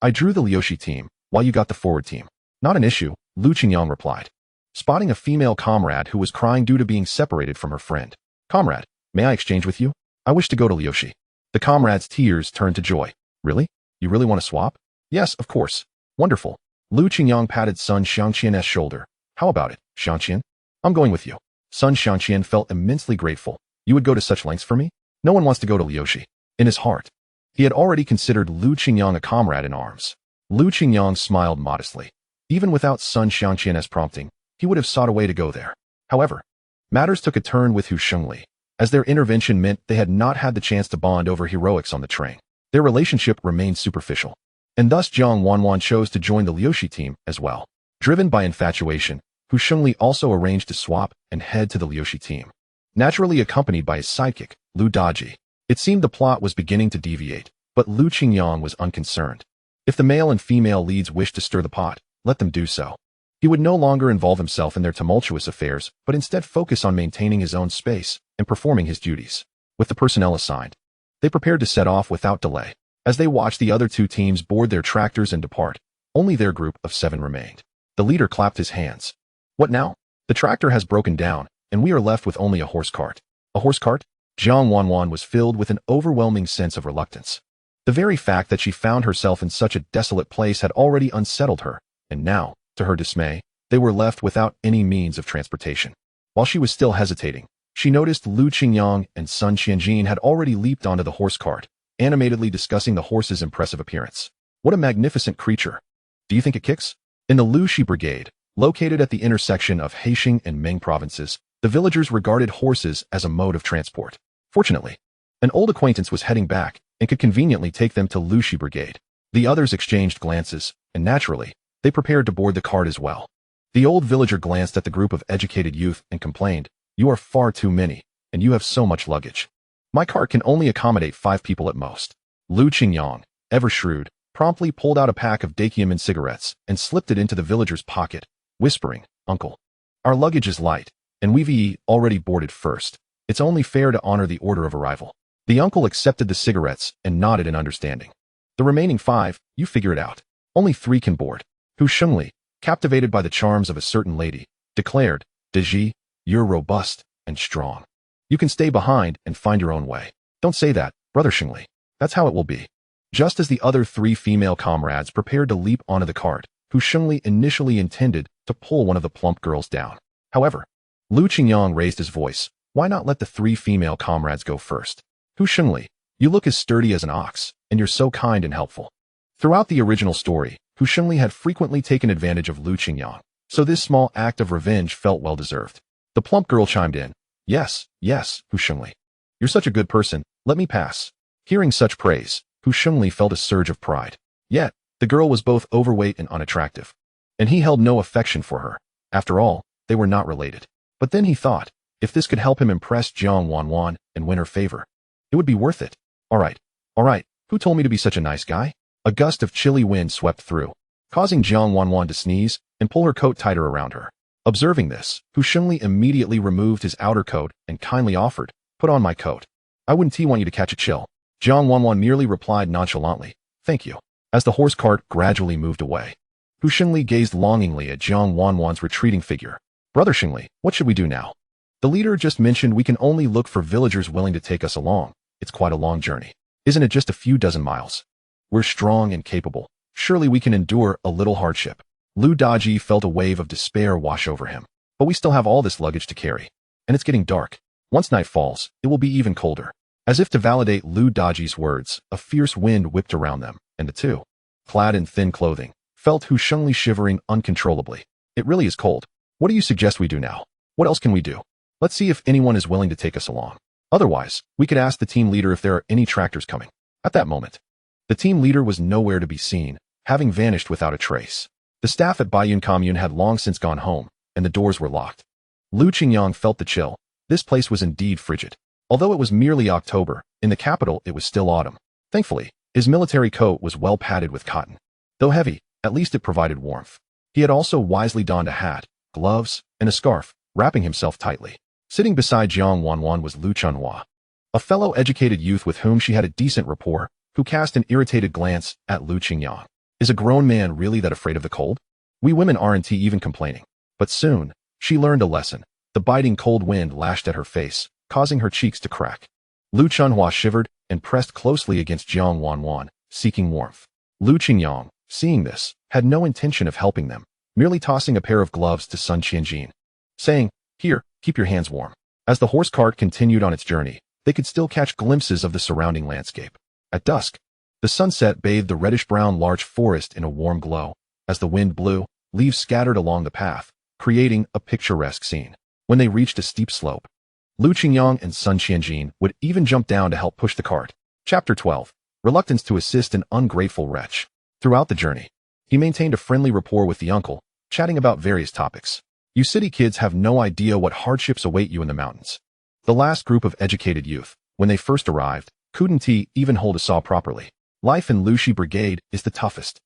I drew the Liushi team, while you got the forward team. Not an issue, Qingyang replied, spotting a female comrade who was crying due to being separated from her friend. Comrade, may I exchange with you? I wish to go to Liushi. The comrade's tears turned to joy. Really? You really want to swap? Yes, of course. Wonderful. Qingyang patted Sun Xianqian's shoulder. How about it, Xianqian? I'm going with you. Sun Xianqian felt immensely grateful. You would go to such lengths for me? No one wants to go to Liushi. In his heart, he had already considered Qingyang a comrade in arms. Qingyang smiled modestly. Even without Sun Xianqian's prompting, he would have sought a way to go there. However, matters took a turn with Hu Shengli, as their intervention meant they had not had the chance to bond over heroics on the train. Their relationship remained superficial, and thus Jiang Wanwan chose to join the Liushi team as well. Driven by infatuation, Hu Shengli also arranged to swap and head to the Liushi team, naturally accompanied by his sidekick, Lu Daji. It seemed the plot was beginning to deviate, but Qingyang was unconcerned. If the male and female leads wished to stir the pot, let them do so. He would no longer involve himself in their tumultuous affairs, but instead focus on maintaining his own space and performing his duties. With the personnel assigned, they prepared to set off without delay. As they watched the other two teams board their tractors and depart, only their group of 7 remained. The leader clapped his hands. What now? The tractor has broken down, and we are left with only a horse cart. A horse cart? Jiang Wanwan was filled with an overwhelming sense of reluctance. The very fact that she found herself in such a desolate place had already unsettled her, and now, to her dismay, they were left without any means of transportation. While she was still hesitating, she noticed Qingyang and Sun Xianjin had already leaped onto the horse cart, animatedly discussing the horse's impressive appearance. What a magnificent creature. Do you think it kicks? In the Liushi Brigade, located at the intersection of Heixing and Meng provinces, the villagers regarded horses as a mode of transport. Fortunately, an old acquaintance was heading back and could conveniently take them to Liushi Brigade. The others exchanged glances, and naturally, they prepared to board the cart as well. The old villager glanced at the group of educated youth and complained, "You are far too many, and you have so much luggage. My cart can only accommodate 5 people at most." Qingyang, ever shrewd, promptly pulled out a pack of Dakiaman cigarettes and slipped it into the villager's pocket, whispering, "Uncle, our luggage is light, and we've already boarded first. It's only fair to honor the order of arrival. The uncle accepted the cigarettes and nodded in understanding. The remaining 5, you figure it out. Only 3 can board. Hu Shengli, captivated by the charms of a certain lady, declared, Deji, you're robust and strong. You can stay behind and find your own way. Don't say that, brother Shengli. That's how it will be. Just as the other 3 female comrades prepared to leap onto the cart, Hu Shengli initially intended to pull one of the plump girls down. However, Lu Qingyang raised his voice. Why not let the 3 female comrades go first? Hu Shengli, you look as sturdy as an ox, and you're so kind and helpful. Throughout the original story, Hu Shengli had frequently taken advantage of Lu Qingyang, so this small act of revenge felt well-deserved. The plump girl chimed in. Yes, Hu Shengli. You're such a good person, let me pass. Hearing such praise, Hu Shengli felt a surge of pride. Yet, the girl was both overweight and unattractive, and he held no affection for her. After all, they were not related. But then he thought, if this could help him impress Jiang Wanwan and win her favor, it would be worth it. All right, who told me to be such a nice guy? A gust of chilly wind swept through, causing Jiang Wanwan to sneeze and pull her coat tighter around her. Observing this, Hu Shengli immediately removed his outer coat and kindly offered, put on my coat. I wouldn't want you to catch a chill. Jiang Wanwan merely replied nonchalantly, thank you. As the horse cart gradually moved away, Hu Shengli gazed longingly at Jiang Wanwan's retreating figure. Brother Shengli, what should we do now? The leader just mentioned we can only look for villagers willing to take us along. It's quite a long journey. Isn't it just a few dozen miles? We're strong and capable. Surely we can endure a little hardship. Lu Daji felt a wave of despair wash over him. But we still have all this luggage to carry. And it's getting dark. Once night falls, it will be even colder. As if to validate Lu Daji's words, a fierce wind whipped around them, and the 2, clad in thin clothing, felt Hu Shengli shivering uncontrollably. It really is cold. What do you suggest we do now? What else can we do? Let's see if anyone is willing to take us along. Otherwise, we could ask the team leader if there are any tractors coming. At that moment, the team leader was nowhere to be seen, having vanished without a trace. The staff at Baiyun Commune had long since gone home, and the doors were locked. Lu Qingyang felt the chill. This place was indeed frigid. Although it was merely October, in the capital it was still autumn. Thankfully, his military coat was well padded with cotton. Though heavy, at least it provided warmth. He had also wisely donned a hat, gloves, and a scarf, wrapping himself tightly. Sitting beside Jiang Wanwan was Lu Chunhua, a fellow educated youth with whom she had a decent rapport, who cast an irritated glance at Lu Qingyang. Is a grown man really that afraid of the cold? We women aren't even complaining. But soon, she learned a lesson. The biting cold wind lashed at her face, causing her cheeks to crack. Lu Chunhua shivered and pressed closely against Jiang Wanwan, seeking warmth. Lu Qingyang, seeing this, had no intention of helping them, merely tossing a pair of gloves to Sun Qianjin, saying, here, keep your hands warm. As the horse cart continued on its journey, they could still catch glimpses of the surrounding landscape. At dusk, the sunset bathed the reddish-brown larch forest in a warm glow. As the wind blew, leaves scattered along the path, creating a picturesque scene. When they reached a steep slope, Lu Qingyang and Sun Qianjin would even jump down to help push the cart. Chapter 12. Reluctance to assist an ungrateful wretch. Throughout the journey, he maintained a friendly rapport with the uncle, chatting about various topics. You city kids have no idea what hardships await you in the mountains. The last group of educated youth, when they first arrived, couldn't even hold a saw properly. Life in Lushi Brigade is the toughest.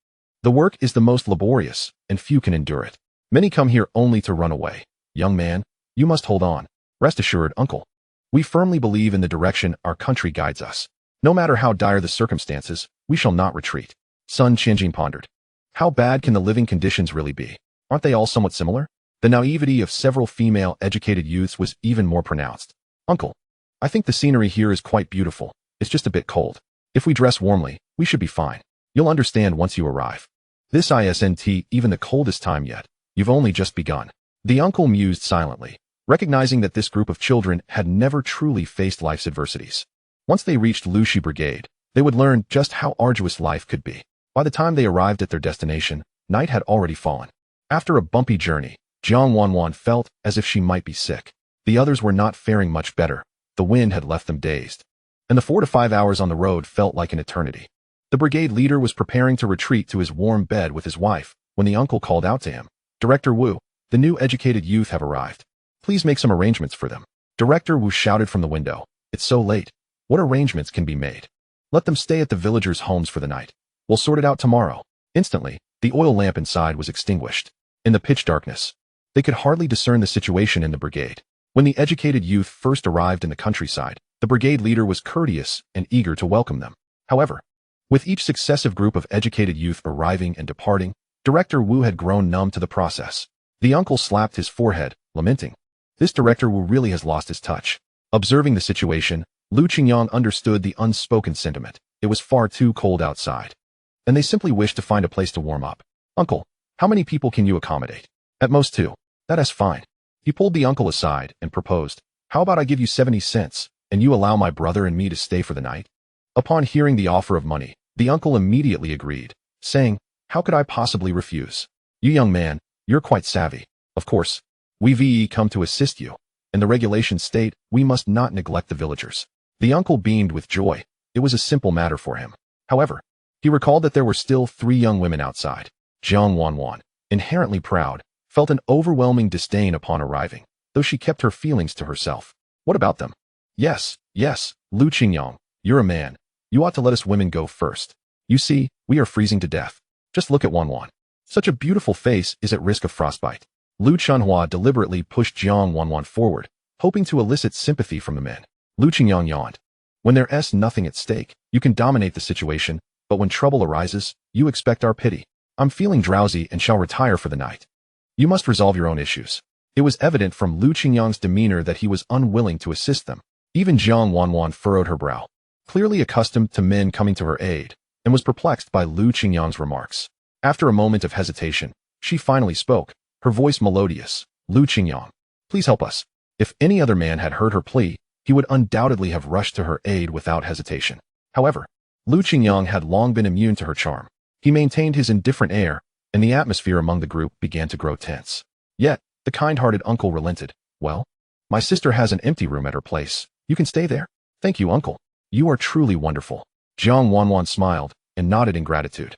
The work is the most laborious, and few can endure it. Many come here only to run away. Young man, you must hold on. Rest assured, uncle. We firmly believe in the direction our country guides us. No matter how dire the circumstances, we shall not retreat. Sun Qianjin pondered. How bad can the living conditions really be? Aren't they all somewhat similar? The naivety of several female educated youths was even more pronounced. Uncle, I think the scenery here is quite beautiful. It's just a bit cold. If we dress warmly, we should be fine. You'll understand once you arrive. This isn't even the coldest time yet. You've only just begun. The uncle mused silently, recognizing that this group of children had never truly faced life's adversities. Once they reached Lushi Brigade, they would learn just how arduous life could be. By the time they arrived at their destination, night had already fallen. After a bumpy journey, Jiang Wanwan felt as if she might be sick. The others were not faring much better. The wind had left them dazed, and the 4 to 5 hours on the road felt like an eternity. The brigade leader was preparing to retreat to his warm bed with his wife when the uncle called out to him. Director Wu, the new educated youth have arrived. Please make some arrangements for them. Director Wu shouted from the window. It's so late. What arrangements can be made? Let them stay at the villagers' homes for the night. We'll sort it out tomorrow. Instantly, the oil lamp inside was extinguished. In the pitch darkness, they could hardly discern the situation in the brigade. When the educated youth first arrived in the countryside, the brigade leader was courteous and eager to welcome them. However, with each successive group of educated youth arriving and departing, Director Wu had grown numb to the process. The uncle slapped his forehead, lamenting, "This Director Wu really has lost his touch." Observing the situation, Lu Qingyang understood the unspoken sentiment. It was far too cold outside, and they simply wished to find a place to warm up. "Uncle, how many people can you accommodate?" "At most 2. That's fine." He pulled the uncle aside and proposed, "How about I give you 70 cents, and you allow my brother and me to stay for the night?" Upon hearing the offer of money, the uncle immediately agreed, saying, "How could I possibly refuse? You young man, you're quite savvy. Of course, we've come to assist you, and the regulations state we must not neglect the villagers." The uncle beamed with joy. It was a simple matter for him. However, he recalled that there were still 3 young women outside. Jiang Wanwan, inherently proud, felt an overwhelming disdain upon arriving, though she kept her feelings to herself. "What about them?" Yes, Lu Qingyang, you're a man. You ought to let us women go first. You see, we are freezing to death. Just look at Wanwan. Such a beautiful face is at risk of frostbite." Lu Chunhua deliberately pushed Jiang Wanwan forward, hoping to elicit sympathy from the men. Lu Qingyang yawned. "When there's nothing at stake, you can dominate the situation, but when trouble arises, you expect our pity. I'm feeling drowsy and shall retire for the night. You must resolve your own issues." It was evident from Lu Qingyang's demeanor that he was unwilling to assist them. Even Jiang Wanwan furrowed her brow, clearly accustomed to men coming to her aid, and was perplexed by Lu Qingyang's remarks. After a moment of hesitation, she finally spoke, her voice melodious. "Lu Qingyang, please help us." If any other man had heard her plea, he would undoubtedly have rushed to her aid without hesitation. However, Lu Qingyang had long been immune to her charm. He maintained his indifferent air, and the atmosphere among the group began to grow tense. Yet, the kind-hearted uncle relented. "Well, my sister has an empty room at her place. You can stay there." "Thank you, uncle. You are truly wonderful." Jiang Wanwan smiled and nodded in gratitude,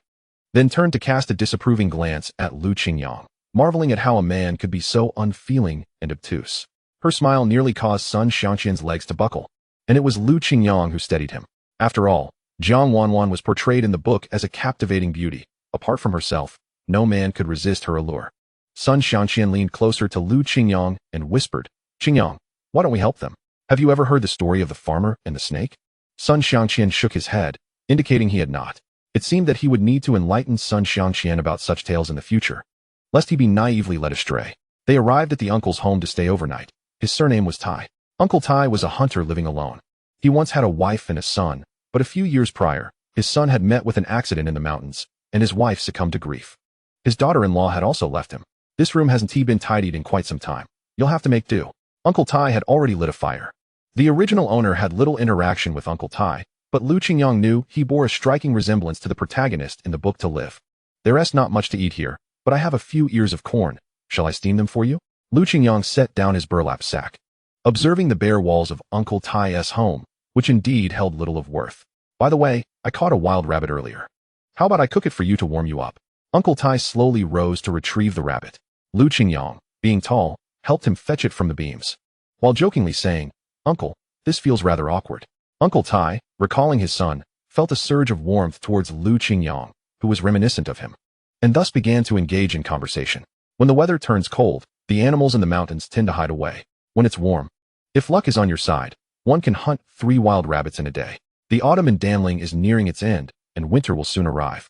then turned to cast a disapproving glance at Lu Qingyang, marveling at how a man could be so unfeeling and obtuse. Her smile nearly caused Sun Xiangqian's legs to buckle, and it was Lu Qingyang who steadied him. After all, Jiang Wanwan was portrayed in the book as a captivating beauty. Apart from herself, no man could resist her allure. Sun Xiangqian leaned closer to Lu Qingyang and whispered, "Qingyang, why don't we help them? Have you ever heard the story of the farmer and the snake?" Sun Xiangqian shook his head, indicating he had not. It seemed that he would need to enlighten Sun Xiangqian about such tales in the future, lest he be naively led astray. They arrived at the uncle's home to stay overnight. His surname was Tai. Uncle Tai was a hunter living alone. He once had a wife and a son, but a few years prior, his son had met with an accident in the mountains, and his wife succumbed to grief. His daughter-in-law had also left him. "This room hasn't been tidied in quite some time. You'll have to make do." Uncle Tai had already lit a fire. The original owner had little interaction with Uncle Tai, but Lu Qingyang knew he bore a striking resemblance to the protagonist in the book To Live. "There's not much to eat here, but I have a few ears of corn. Shall I steam them for you?" Lu Qingyang set down his burlap sack, observing the bare walls of Uncle Tai's home, which indeed held little of worth. "By the way, I caught a wild rabbit earlier. How about I cook it for you to warm you up?" Uncle Tai slowly rose to retrieve the rabbit. Lu Qingyang, being tall, helped him fetch it from the beams, while jokingly saying, "Uncle, this feels rather awkward." Uncle Tai, recalling his son, felt a surge of warmth towards Lu Qingyang, who was reminiscent of him, and thus began to engage in conversation. When the weather turns cold, the animals in the mountains tend to hide away. When it's warm, if luck is on your side, one can hunt 3 wild rabbits in a day. The autumn in Danling is nearing its end, and winter will soon arrive,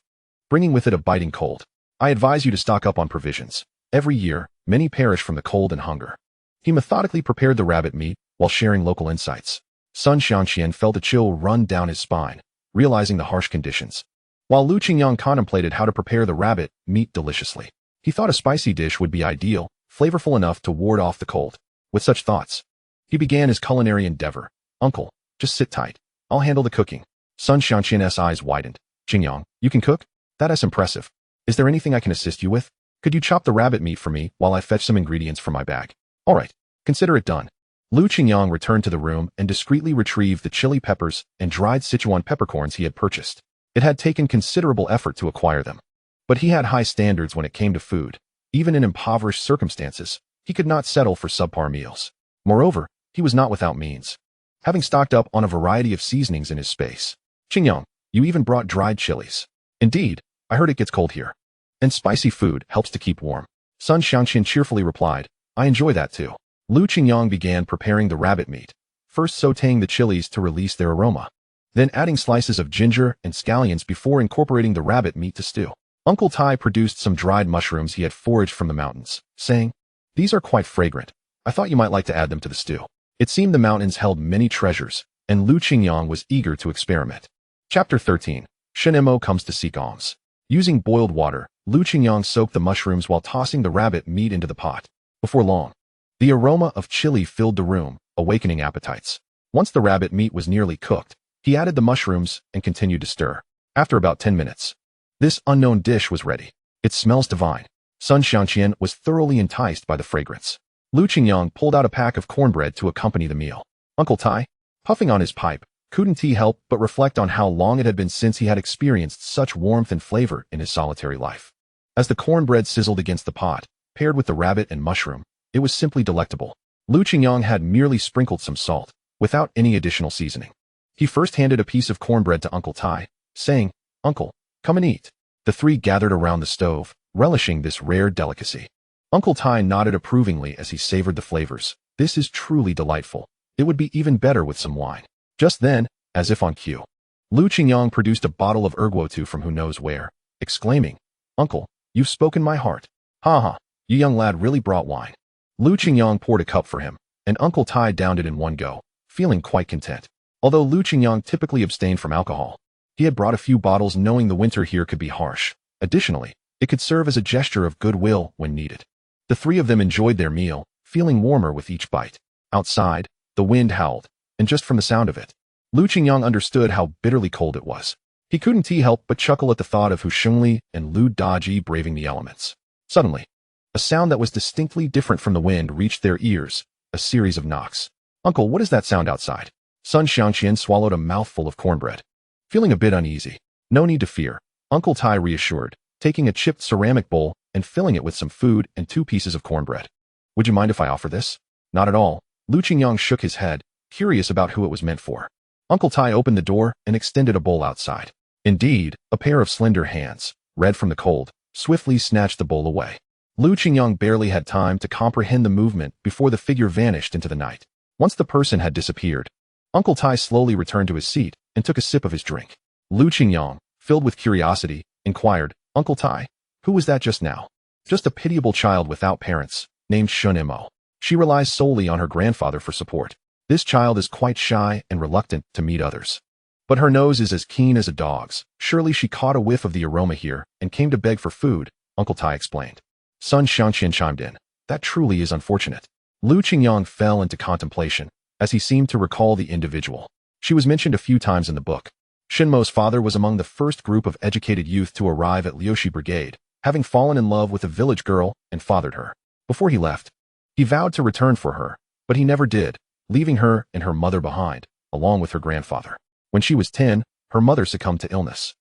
bringing with it a biting cold. I advise you to stock up on provisions. Every year, many perish from the cold and hunger. He methodically prepared the rabbit meat while sharing local insights. Sun Xiangqian felt a chill run down his spine, realizing the harsh conditions, while Lu Qingyang contemplated how to prepare the rabbit meat deliciously. He thought a spicy dish would be ideal, flavorful enough to ward off the cold. With such thoughts, he began his culinary endeavor. "Uncle, just sit tight. I'll handle the cooking." Sun Xiangqian's eyes widened. "Qingyang, you can cook? That's impressive. Is there anything I can assist you with? Could you chop the rabbit meat for me while I fetch some ingredients from my bag?" "All right, consider it done." Lu Qingyang returned to the room and discreetly retrieved the chili peppers and dried Sichuan peppercorns he had purchased. It had taken considerable effort to acquire them, but he had high standards when it came to food. Even in impoverished circumstances, he could not settle for subpar meals. Moreover, he was not without means, having stocked up on a variety of seasonings in his space. "Qingyang, you even brought dried chilies." "Indeed, I heard it gets cold here, and spicy food helps to keep warm." Sun Xiangqian cheerfully replied, "I enjoy that too." Lu Qingyang began preparing the rabbit meat, first sautéing the chilies to release their aroma, then adding slices of ginger and scallions before incorporating the rabbit meat to stew. Uncle Tai produced some dried mushrooms he had foraged from the mountains, saying, "These are quite fragrant. I thought you might like to add them to the stew." It seemed the mountains held many treasures, and Lu Qingyang was eager to experiment. Chapter 13. Shunimo comes to seek alms. Using boiled water, Lu Qingyang soaked the mushrooms while tossing the rabbit meat into the pot. Before long, the aroma of chili filled the room, awakening appetites. Once the rabbit meat was nearly cooked, he added the mushrooms and continued to stir. After about 10 minutes, this unknown dish was ready. "It smells divine." Sun Xiangqian was thoroughly enticed by the fragrance. Lu Qingyang pulled out a pack of cornbread to accompany the meal. Uncle Tai, puffing on his pipe, couldn't he help but reflect on how long it had been since he had experienced such warmth and flavor in his solitary life. As the cornbread sizzled against the pot, paired with the rabbit and mushroom, it was simply delectable. Lu Qingyang had merely sprinkled some salt, without any additional seasoning. He first handed a piece of cornbread to Uncle Tai, saying, "Uncle, come and eat." The three gathered around the stove, relishing this rare delicacy. Uncle Tai nodded approvingly as he savored the flavors. "This is truly delightful. It would be even better with some wine." Just then, as if on cue, Lu Qingyang produced a bottle of erguotu from who knows where, exclaiming, "Uncle, you've spoken my heart. Ha ha, you young lad really brought wine." Lu Qingyang poured a cup for him, and Uncle Tai downed it in one go, feeling quite content. Although Lu Qingyang typically abstained from alcohol, he had brought a few bottles knowing the winter here could be harsh. Additionally, it could serve as a gesture of goodwill when needed. The three of them enjoyed their meal, feeling warmer with each bite. Outside, the wind howled, and just from the sound of it, Lu Qingyang understood how bitterly cold it was. He couldn't help but chuckle at the thought of Hu Shengli and Lu Daji braving the elements. Suddenly, a sound that was distinctly different from the wind reached their ears, a series of knocks. "Uncle, what is that sound outside?" Sun Xiangqian swallowed a mouthful of cornbread. Feeling a bit uneasy. "No need to fear," Uncle Tai reassured, taking a chipped ceramic bowl and filling it with some food and 2 pieces of cornbread. "Would you mind if I offer this?" "Not at all." Lu Qingyang shook his head, curious about who it was meant for. Uncle Tai opened the door and extended a bowl outside. Indeed, a pair of slender hands, red from the cold, swiftly snatched the bowl away. Lu Qingyang barely had time to comprehend the movement before the figure vanished into the night. Once the person had disappeared, Uncle Tai slowly returned to his seat and took a sip of his drink. Lu Qingyang, filled with curiosity, inquired, "Uncle Tai, who was that just now?" "Just a pitiable child without parents, named Shunimo. She relies solely on her grandfather for support. This child is quite shy and reluctant to meet others. But her nose is as keen as a dog's. Surely she caught a whiff of the aroma here and came to beg for food," Uncle Tai explained. Sun Xiangqian chimed in. "That truly is unfortunate." Lu Qingyang fell into contemplation, as he seemed to recall the individual. She was mentioned a few times in the book. Shinmo's father was among the first group of educated youth to arrive at Liushi Brigade, having fallen in love with a village girl and fathered her. Before he left, he vowed to return for her, but he never did, leaving her and her mother behind, along with her grandfather. When she was 10, her mother succumbed to illness.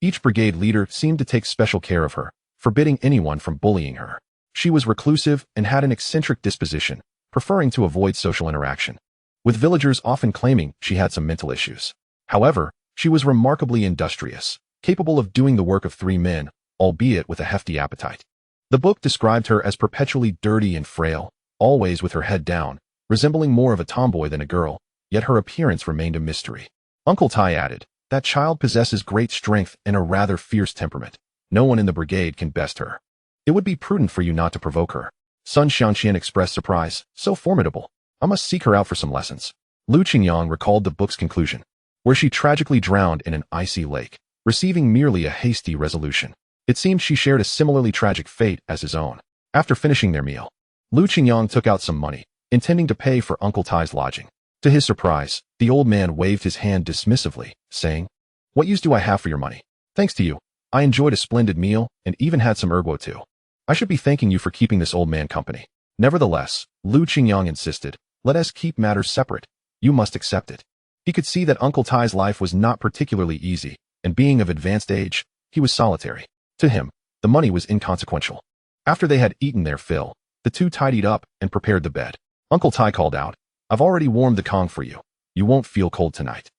Each brigade leader seemed to take special care of her, forbidding anyone from bullying her. She was reclusive and had an eccentric disposition, preferring to avoid social interaction, with villagers often claiming she had some mental issues. However, she was remarkably industrious, capable of doing the work of 3 men, albeit with a hefty appetite. The book described her as perpetually dirty and frail, always with her head down, resembling more of a tomboy than a girl, yet her appearance remained a mystery. Uncle Tai added, "That child possesses great strength and a rather fierce temperament. No one in the brigade can best her. It would be prudent for you not to provoke her." Sun Xiangqian expressed surprise. "So formidable. I must seek her out for some lessons." Lu Qingyang recalled the book's conclusion, where she tragically drowned in an icy lake, receiving merely a hasty resolution. It seemed she shared a similarly tragic fate as his own. After finishing their meal, Lu Qingyang took out some money, intending to pay for Uncle Tai's lodging. To his surprise, the old man waved his hand dismissively, saying, "What use do I have for your money? Thanks to you, I enjoyed a splendid meal and even had some erguotu. I should be thanking you for keeping this old man company." Nevertheless, Lu Qingyang insisted, "Let us keep matters separate. You must accept it." He could see that Uncle Tai's life was not particularly easy, and being of advanced age, he was solitary. To him, the money was inconsequential. After they had eaten their fill, the two tidied up and prepared the bed. Uncle Tai called out, "I've already warmed the Kong for you. You won't feel cold tonight.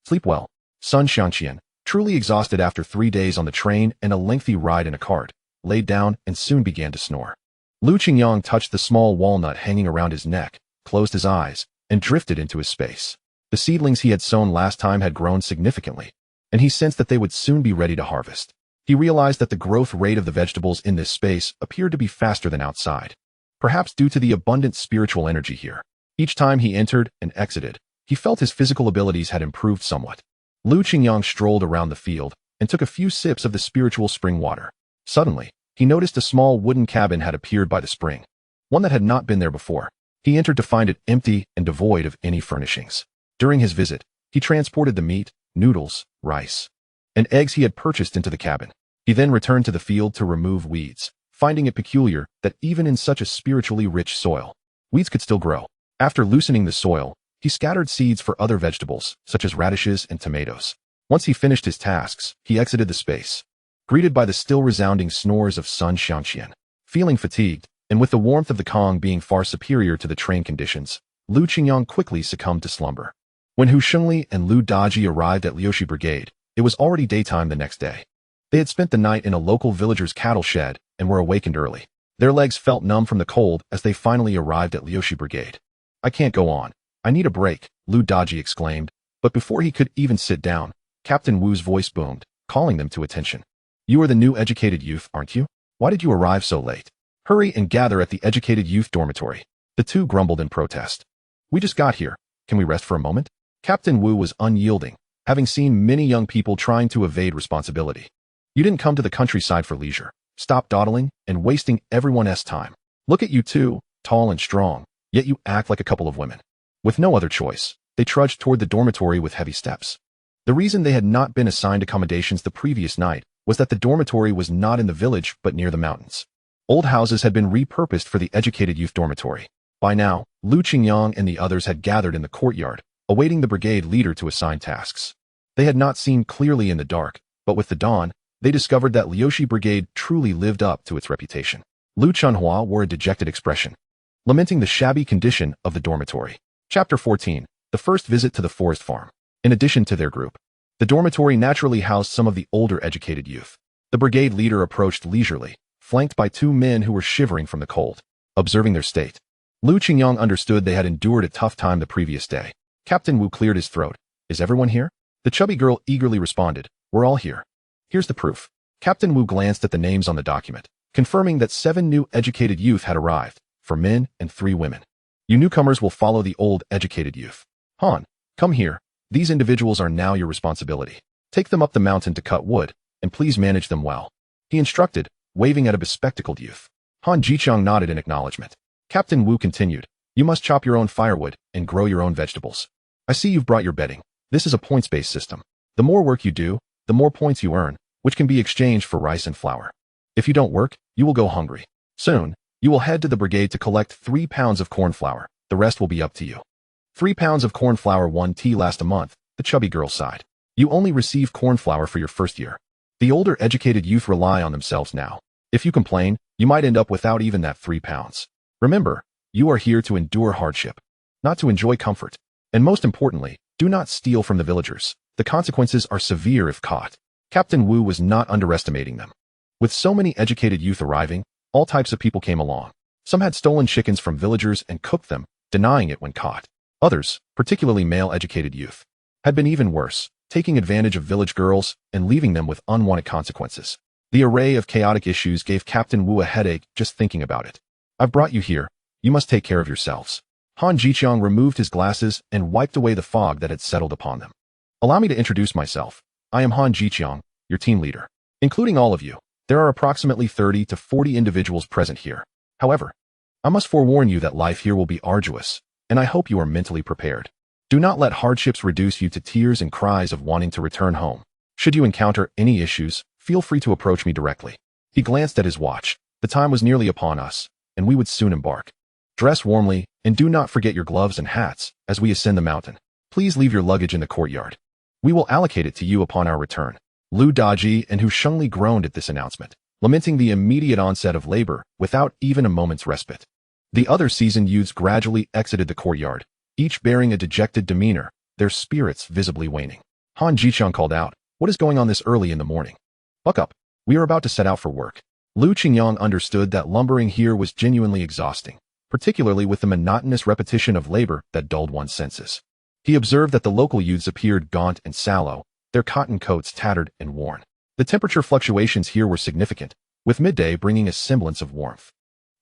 Sleep well." Sun Xiangqian, truly exhausted after 3 days on the train and a lengthy ride in a cart, laid down and soon began to snore. Lu Qingyang touched the small walnut hanging around his neck, closed his eyes, and drifted into his space. The seedlings he had sown last time had grown significantly, and he sensed that they would soon be ready to harvest. He realized that the growth rate of the vegetables in this space appeared to be faster than outside, perhaps due to the abundant spiritual energy here. Each time he entered and exited, he felt his physical abilities had improved somewhat. Lu Qingyang strolled around the field and took a few sips of the spiritual spring water. Suddenly, he noticed a small wooden cabin had appeared by the spring, one that had not been there before. He entered to find it empty and devoid of any furnishings. During his visit, he transported the meat, noodles, rice, and eggs he had purchased into the cabin. He then returned to the field to remove weeds, finding it peculiar that even in such a spiritually rich soil, weeds could still grow. After loosening the soil, he scattered seeds for other vegetables, such as radishes and tomatoes. Once he finished his tasks, he exited the space, greeted by the still resounding snores of Sun Xiangqian. Feeling fatigued, and with the warmth of the Kong being far superior to the train conditions, Lu Qingyang quickly succumbed to slumber. When Hu Shengli and Lu Daji arrived at Liushi Brigade, it was already daytime the next day. They had spent the night in a local villager's cattle shed and were awakened early. Their legs felt numb from the cold as they finally arrived at Liushi Brigade. "I can't go on. I need a break," Lu Daji exclaimed, but before he could even sit down, Captain Wu's voice boomed, calling them to attention. "You are the new educated youth, aren't you? Why did you arrive so late? Hurry and gather at the educated youth dormitory." The two grumbled in protest. "We just got here. Can we rest for a moment?" Captain Wu was unyielding, having seen many young people trying to evade responsibility. "You didn't come to the countryside for leisure. Stop dawdling and wasting everyone's time. Look at you two, tall and strong, yet you act like a couple of women." With no other choice, they trudged toward the dormitory with heavy steps. The reason they had not been assigned accommodations the previous night was that the dormitory was not in the village but near the mountains. Old houses had been repurposed for the educated youth dormitory. By now, Lu Qingyang and the others had gathered in the courtyard, awaiting the brigade leader to assign tasks. They had not seen clearly in the dark, but with the dawn, they discovered that Liushi Brigade truly lived up to its reputation. Lu Chunhua wore a dejected expression, lamenting the shabby condition of the dormitory. Chapter 14. The first visit to the forest farm. In addition to their group, the dormitory naturally housed some of the older educated youth. The brigade leader approached leisurely, flanked by two men who were shivering from the cold. Observing their state, Lu Qingyang understood they had endured a tough time the previous day. Captain Wu cleared his throat. "Is everyone here?" The chubby girl eagerly responded. "We're all here. Here's the proof." Captain Wu glanced at the names on the document, confirming that 7 new educated youth had arrived, 4 men and 3 women. "You newcomers will follow the old educated youth. Han, come here. These individuals are now your responsibility. Take them up the mountain to cut wood, and please manage them well," he instructed, waving at a bespectacled youth. Han Jichang nodded in acknowledgement. Captain Wu continued, "You must chop your own firewood and grow your own vegetables. I see you've brought your bedding. This is a points-based system. The more work you do, the more points you earn, which can be exchanged for rice and flour. If you don't work, you will go hungry. Soon, you will head to the brigade to collect 3 pounds of corn flour. The rest will be up to you." 3 pounds of corn flour won tea last a month, the chubby girl sighed. "You only receive corn flour for your first year. The older educated youth rely on themselves now. If you complain, you might end up without even that 3 pounds. Remember, you are here to endure hardship, not to enjoy comfort. And most importantly, do not steal from the villagers. The consequences are severe if caught." Captain Wu was not underestimating them. With so many educated youth arriving, all types of people came along. Some had stolen chickens from villagers and cooked them, denying it when caught. Others, particularly male educated youth, had been even worse, taking advantage of village girls and leaving them with unwanted consequences. The array of chaotic issues gave Captain Wu a headache just thinking about it. "I've brought you here. You must take care of yourselves." Han Jichang removed his glasses and wiped away the fog that had settled upon them. "Allow me to introduce myself. I am Han Jichang, your team leader. Including all of you, there are approximately 30 to 40 individuals present here. However, I must forewarn you that life here will be arduous, and I hope you are mentally prepared. Do not let hardships reduce you to tears and cries of wanting to return home. Should you encounter any issues, feel free to approach me directly." He glanced at his watch. The time was nearly upon us, and we would soon embark. "Dress warmly, and do not forget your gloves and hats as we ascend the mountain. Please leave your luggage in the courtyard. We will allocate it to you upon our return." Lu Daji and Hu Shengli groaned at this announcement, lamenting the immediate onset of labor without even a moment's respite. The other seasoned youths gradually exited the courtyard, each bearing a dejected demeanor, their spirits visibly waning. Han Jichang called out, "What is going on this early in the morning? Buck up. We are about to set out for work." Qingyang understood that lumbering here was genuinely exhausting, particularly with the monotonous repetition of labor that dulled one's senses. He observed that the local youths appeared gaunt and sallow, their cotton coats tattered and worn. The temperature fluctuations here were significant, with midday bringing a semblance of warmth.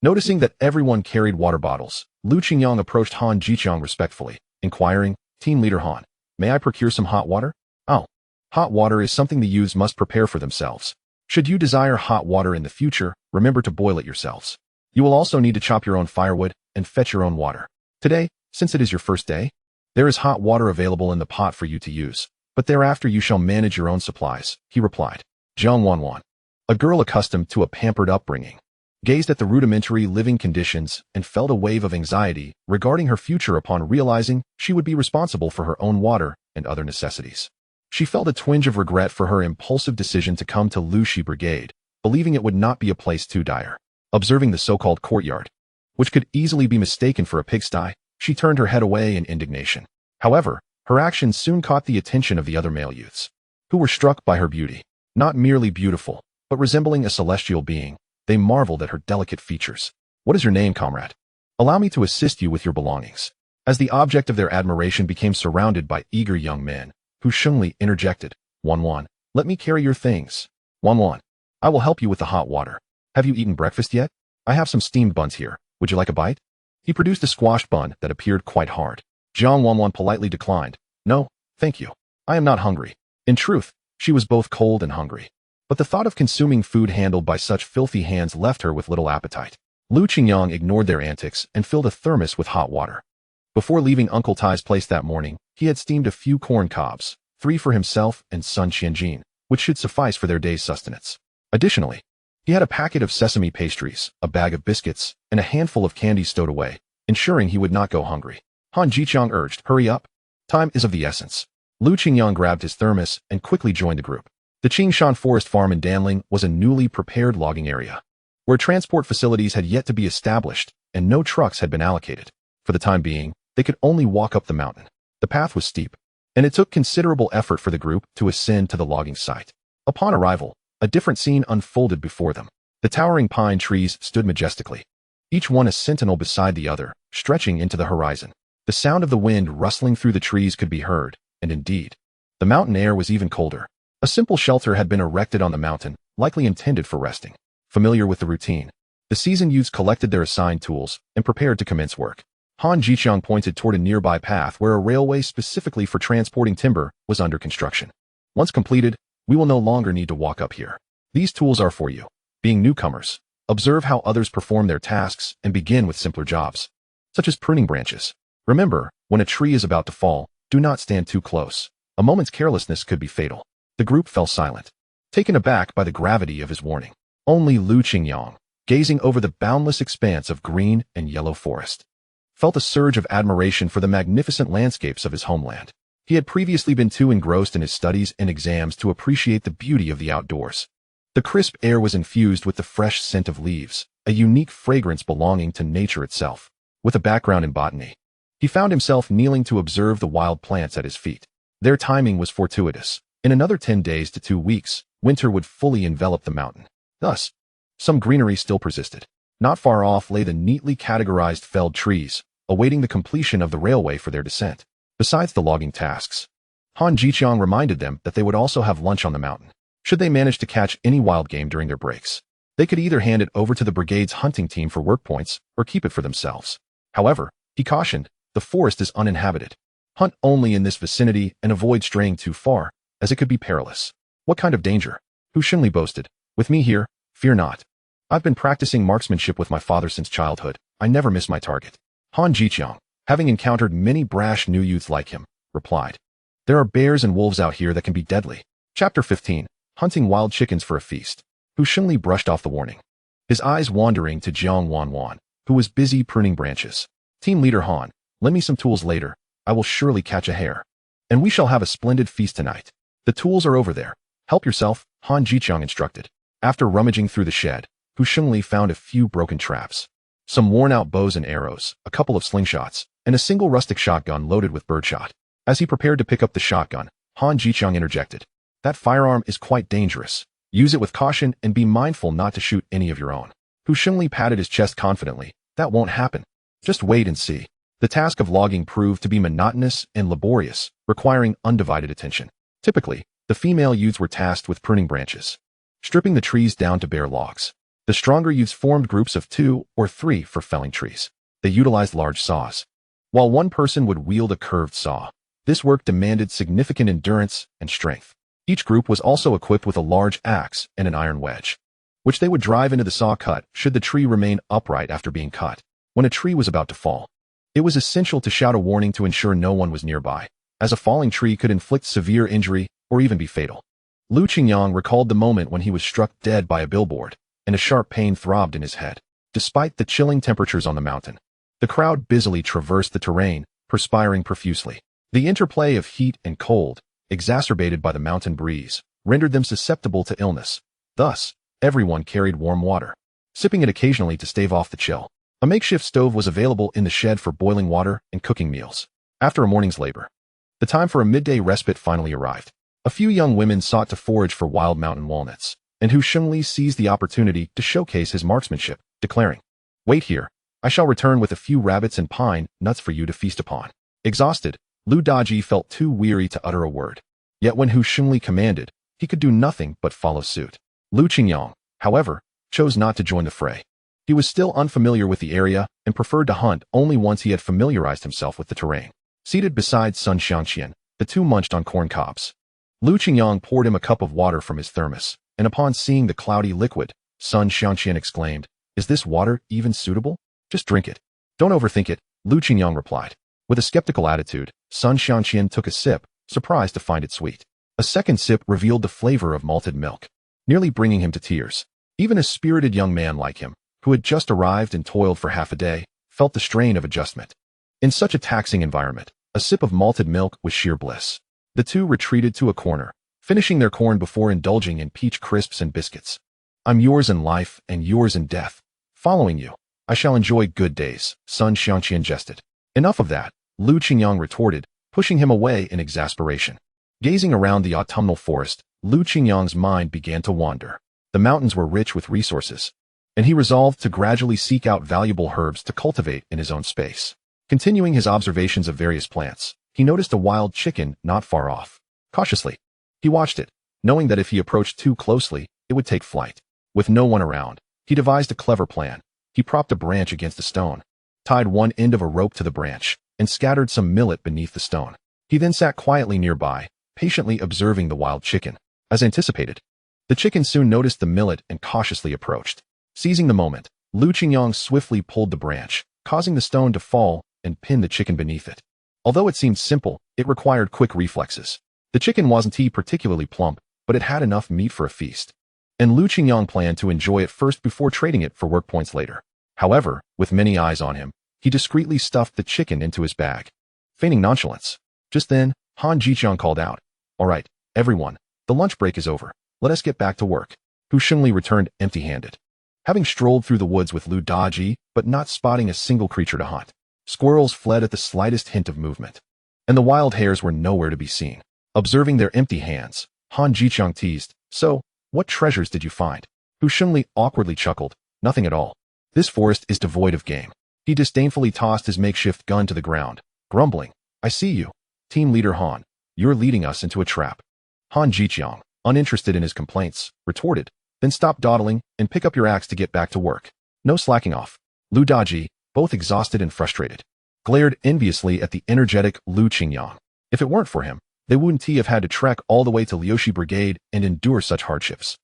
Noticing that everyone carried water bottles, Qingyang approached Han Jiqiang respectfully, inquiring, "Team leader Han, may I procure some hot water?" "Oh, hot water is something the youths must prepare for themselves. Should you desire hot water in the future, remember to boil it yourselves. You will also need to chop your own firewood and fetch your own water. Today, since it is your first day, there is hot water available in the pot for you to use, but thereafter you shall manage your own supplies," he replied. Jiang Wanwan, a girl accustomed to a pampered upbringing, gazed at the rudimentary living conditions and felt a wave of anxiety regarding her future upon realizing she would be responsible for her own water and other necessities. She felt a twinge of regret for her impulsive decision to come to Lushi Brigade, believing it would not be a place too dire. Observing the so-called courtyard, which could easily be mistaken for a pigsty, she turned her head away in indignation. However, her actions soon caught the attention of the other male youths, who were struck by her beauty. Not merely beautiful, but resembling a celestial being, they marveled at her delicate features. "What is your name, comrade? Allow me to assist you with your belongings." As the object of their admiration became surrounded by eager young men, Hu Shengli interjected, "Wanwan, let me carry your things. Wanwan, I will help you with the hot water. Have you eaten breakfast yet? I have some steamed buns here. Would you like a bite?" He produced a squashed bun that appeared quite hard. Jiang Wanwan politely declined. "No, thank you. I am not hungry." In truth, she was both cold and hungry. But the thought of consuming food handled by such filthy hands left her with little appetite. Qingyang ignored their antics and filled a thermos with hot water. Before leaving Uncle Tai's place that morning, he had steamed a few corn cobs, 3 for himself and son Qianjin, which should suffice for their day's sustenance. Additionally, he had a packet of sesame pastries, a bag of biscuits, and a handful of candy stowed away, ensuring he would not go hungry. Han Jiqiang urged, "Hurry up. Time is of the essence." Qingyang grabbed his thermos and quickly joined the group. The Qingshan Forest Farm in Danling was a newly prepared logging area, where transport facilities had yet to be established and no trucks had been allocated. For the time being, they could only walk up the mountain. The path was steep, and it took considerable effort for the group to ascend to the logging site. Upon arrival, a different scene unfolded before them. The towering pine trees stood majestically, each one a sentinel beside the other, stretching into the horizon. The sound of the wind rustling through the trees could be heard, and indeed, the mountain air was even colder. A simple shelter had been erected on the mountain, likely intended for resting. Familiar with the routine, the seasoned youths collected their assigned tools and prepared to commence work. Han Jiqiang pointed toward a nearby path where a railway specifically for transporting timber was under construction. "Once completed, we will no longer need to walk up here. These tools are for you. Being newcomers, observe how others perform their tasks and begin with simpler jobs, such as pruning branches. Remember, when a tree is about to fall, do not stand too close. A moment's carelessness could be fatal." The group fell silent, taken aback by the gravity of his warning. Only Qingyang, gazing over the boundless expanse of green and yellow forest, felt a surge of admiration for the magnificent landscapes of his homeland. He had previously been too engrossed in his studies and exams to appreciate the beauty of the outdoors. The crisp air was infused with the fresh scent of leaves, a unique fragrance belonging to nature itself. With a background in botany, he found himself kneeling to observe the wild plants at his feet. Their timing was fortuitous. In another 10 days to 2 weeks, winter would fully envelop the mountain. Thus, some greenery still persisted. Not far off lay the neatly categorized felled trees, awaiting the completion of the railway for their descent. Besides the logging tasks, Han Jiqiang reminded them that they would also have lunch on the mountain. Should they manage to catch any wild game during their breaks, they could either hand it over to the brigade's hunting team for work points or keep it for themselves. However, he cautioned, the forest is uninhabited. Hunt only in this vicinity and avoid straying too far, as it could be perilous. "What kind of danger?" Hu Shengli boasted. "With me here, fear not. I've been practicing marksmanship with my father since childhood. I never miss my target." Han Jiqiang, having encountered many brash new youths like him, replied, "There are bears and wolves out here that can be deadly." Chapter 15, Hunting Wild Chickens for a Feast. Hu Shengli brushed off the warning, his eyes wandering to Jiang Wanwan, who was busy pruning branches. "Team leader Han, lend me some tools later. I will surely catch a hare, and we shall have a splendid feast tonight. The tools are over there. Help yourself," Han Jiqiang instructed. After rummaging through the shed, Hu Shengli found a few broken traps, some worn-out bows and arrows, a couple of slingshots, and a single rustic shotgun loaded with birdshot. As he prepared to pick up the shotgun, Han Jiqiang interjected, "That firearm is quite dangerous. Use it with caution and be mindful not to shoot any of your own. Hu Shengli patted his chest confidently. That won't happen. Just wait and see. The task of logging proved to be monotonous and laborious, requiring undivided attention. Typically, the female youths were tasked with pruning branches, stripping the trees down to bare logs. The stronger youths formed groups of 2 or 3 for felling trees. They utilized large saws, while one person would wield a curved saw. This work demanded significant endurance and strength. Each group was also equipped with a large axe and an iron wedge, which they would drive into the saw cut should the tree remain upright after being cut. When a tree was about to fall, it was essential to shout a warning to ensure no one was nearby, as a falling tree could inflict severe injury or even be fatal. Lu Qingyang recalled the moment when he was struck dead by a billboard, and a sharp pain throbbed in his head. Despite the chilling temperatures on the mountain, the crowd busily traversed the terrain, perspiring profusely. The interplay of heat and cold, exacerbated by the mountain breeze, rendered them susceptible to illness. Thus, everyone carried warm water, sipping it occasionally to stave off the chill. A makeshift stove was available in the shed for boiling water and cooking meals. After a morning's labor, the time for a midday respite finally arrived. A few young women sought to forage for wild mountain walnuts, and Hu Shengli seized the opportunity to showcase his marksmanship, declaring, "Wait here. I shall return with a few rabbits and pine nuts for you to feast upon." Exhausted, Lu Daji felt too weary to utter a word. Yet when Hu Shengli commanded, he could do nothing but follow suit. Lu Qingyang, however, chose not to join the fray. He was still unfamiliar with the area and preferred to hunt only once he had familiarized himself with the terrain. Seated beside Sun Xiangqian, the two munched on corn cobs. Lu Qingyang poured him a cup of water from his thermos, and upon seeing the cloudy liquid, Sun Xiangqian exclaimed, "Is this water even suitable? Just drink it. Don't overthink it," Lu Qingyang replied. With a skeptical attitude, Sun Xiangqian took a sip, surprised to find it sweet. A second sip revealed the flavor of malted milk, nearly bringing him to tears. Even a spirited young man like him, who had just arrived and toiled for half a day, felt the strain of adjustment. In such a taxing environment, a sip of malted milk was sheer bliss. The two retreated to a corner, finishing their corn before indulging in peach crisps and biscuits. "I'm yours in life and yours in death. Following you, I shall enjoy good days," Sun Xiangqian jested. "Enough of that," Lu Qingyang retorted, pushing him away in exasperation. Gazing around the autumnal forest, Lu Qingyang's mind began to wander. The mountains were rich with resources, and he resolved to gradually seek out valuable herbs to cultivate in his own space. Continuing his observations of various plants, he noticed a wild chicken not far off. Cautiously, he watched it, knowing that if he approached too closely, it would take flight. With no one around, he devised a clever plan. He propped a branch against a stone, tied one end of a rope to the branch, and scattered some millet beneath the stone. He then sat quietly nearby, patiently observing the wild chicken. As anticipated, the chicken soon noticed the millet and cautiously approached. Seizing the moment, Lu Qingyang swiftly pulled the branch, causing the stone to fall and pin the chicken beneath it. Although it seemed simple, it required quick reflexes. The chicken wasn't particularly plump, but it had enough meat for a feast, and Lu Qingyang planned to enjoy it first before trading it for work points later. However, with many eyes on him, he discreetly stuffed the chicken into his bag, feigning nonchalance. Just then, Han Jiqiang called out, "All right, everyone, the lunch break is over. Let us get back to work." Hu Shengli returned empty-handed, having strolled through the woods with Lu Daji, but not spotting a single creature to hunt. Squirrels fled at the slightest hint of movement, and the wild hares were nowhere to be seen. Observing their empty hands, Han Jiqiang teased, "So, what treasures did you find?" Hu Shengli awkwardly chuckled, "Nothing at all. This forest is devoid of game." He disdainfully tossed his makeshift gun to the ground, grumbling, "I see you, Team Leader Han. You're leading us into a trap." Han Jiqiang, uninterested in his complaints, retorted, "Then stop dawdling and pick up your axe to get back to work. No slacking off." Lu Daji, both exhausted and frustrated, glared enviously at the energetic Lu Qingyang. If it weren't for him, they wouldn't have had to trek all the way to Liushi Brigade and endure such hardships.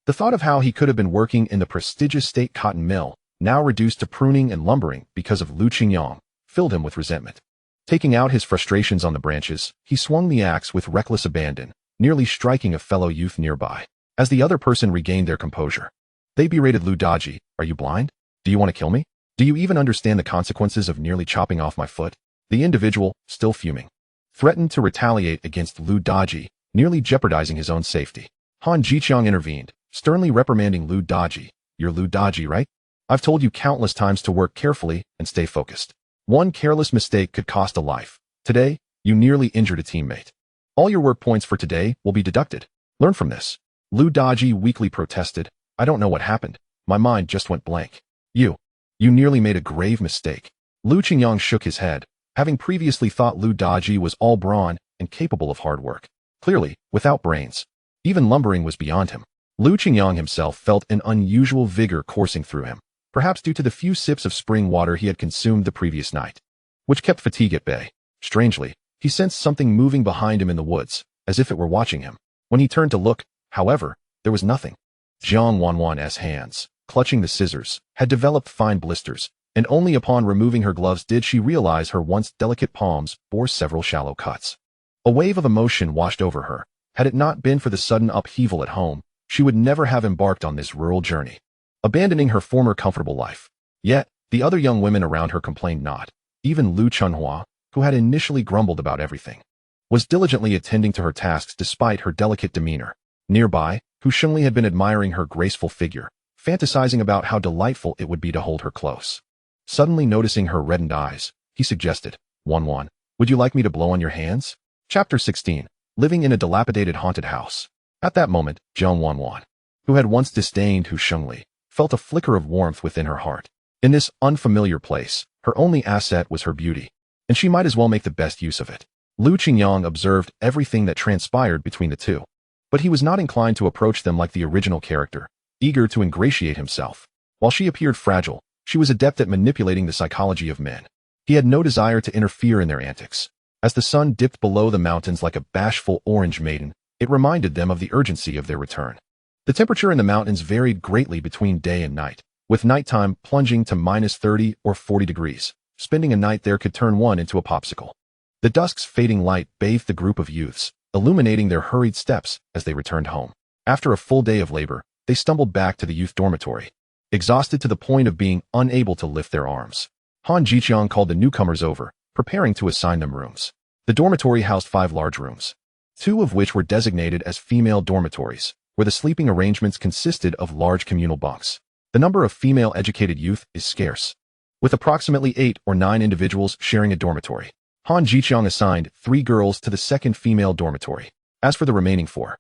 The thought of how he could have been working in the prestigious state cotton mill, now reduced to pruning and lumbering because of Lu Qingyang, filled him with resentment. Taking out his frustrations on the branches, he swung the axe with reckless abandon, nearly striking a fellow youth nearby. As the other person regained their composure, they berated Lu Daji, "Are you blind? Do you want to kill me? Do you even understand the consequences of nearly chopping off my foot?" The individual, still fuming, threatened to retaliate against Lu Daji, nearly jeopardizing his own safety. Han Jiqiang intervened, sternly reprimanding Lu Daji, "You're Lu Daji, right? I've told you countless times to work carefully and stay focused. One careless mistake could cost a life. Today, you nearly injured a teammate. All your work points for today will be deducted. Learn from this." Lu Daji weakly protested. I don't know what happened. My mind just went blank. You nearly made a grave mistake. Lu Qingyang shook his head, having previously thought Lu Daji was all brawn and capable of hard work. Clearly, without brains. Even lumbering was beyond him. Lu Qingyang himself felt an unusual vigor coursing through him, perhaps due to the few sips of spring water he had consumed the previous night, which kept fatigue at bay. Strangely, he sensed something moving behind him in the woods, as if it were watching him. When he turned to look, however, there was nothing. Jiang Wanwan's hands, clutching the scissors, had developed fine blisters, and only upon removing her gloves did she realize her once delicate palms bore several shallow cuts. A wave of emotion washed over her. Had it not been for the sudden upheaval at home, she would never have embarked on this rural journey, abandoning her former comfortable life. Yet, the other young women around her complained not. Even Lu Chunhua, who had initially grumbled about everything, was diligently attending to her tasks despite her delicate demeanor. Nearby, Hu Shengli had been admiring her graceful figure, fantasizing about how delightful it would be to hold her close. Suddenly noticing her reddened eyes, he suggested, Wanwan, would you like me to blow on your hands? Chapter 16. Living in a dilapidated haunted house. At that moment, Jiang Wanwan, who had once disdained Hu Shengli, felt a flicker of warmth within her heart. In this unfamiliar place, her only asset was her beauty, and she might as well make the best use of it. Lu Qingyang observed everything that transpired between the two, but he was not inclined to approach them like the original character, eager to ingratiate himself. While she appeared fragile, she was adept at manipulating the psychology of men. He had no desire to interfere in their antics. As the sun dipped below the mountains like a bashful orange maiden, it reminded them of the urgency of their return. The temperature in the mountains varied greatly between day and night, with nighttime plunging to -30 or 40 degrees. Spending a night there could turn one into a popsicle. The dusk's fading light bathed the group of youths, illuminating their hurried steps as they returned home. After a full day of labor, they stumbled back to the youth dormitory, exhausted to the point of being unable to lift their arms. Han Jiqiang called the newcomers over, preparing to assign them rooms. The dormitory housed 5 large rooms, 2 of which were designated as female dormitories, where the sleeping arrangements consisted of large communal bunks. The number of female educated youth is scarce, with approximately 8 or 9 individuals sharing a dormitory. Han Jiqiang assigned 3 girls to the second female dormitory. As for the remaining 4,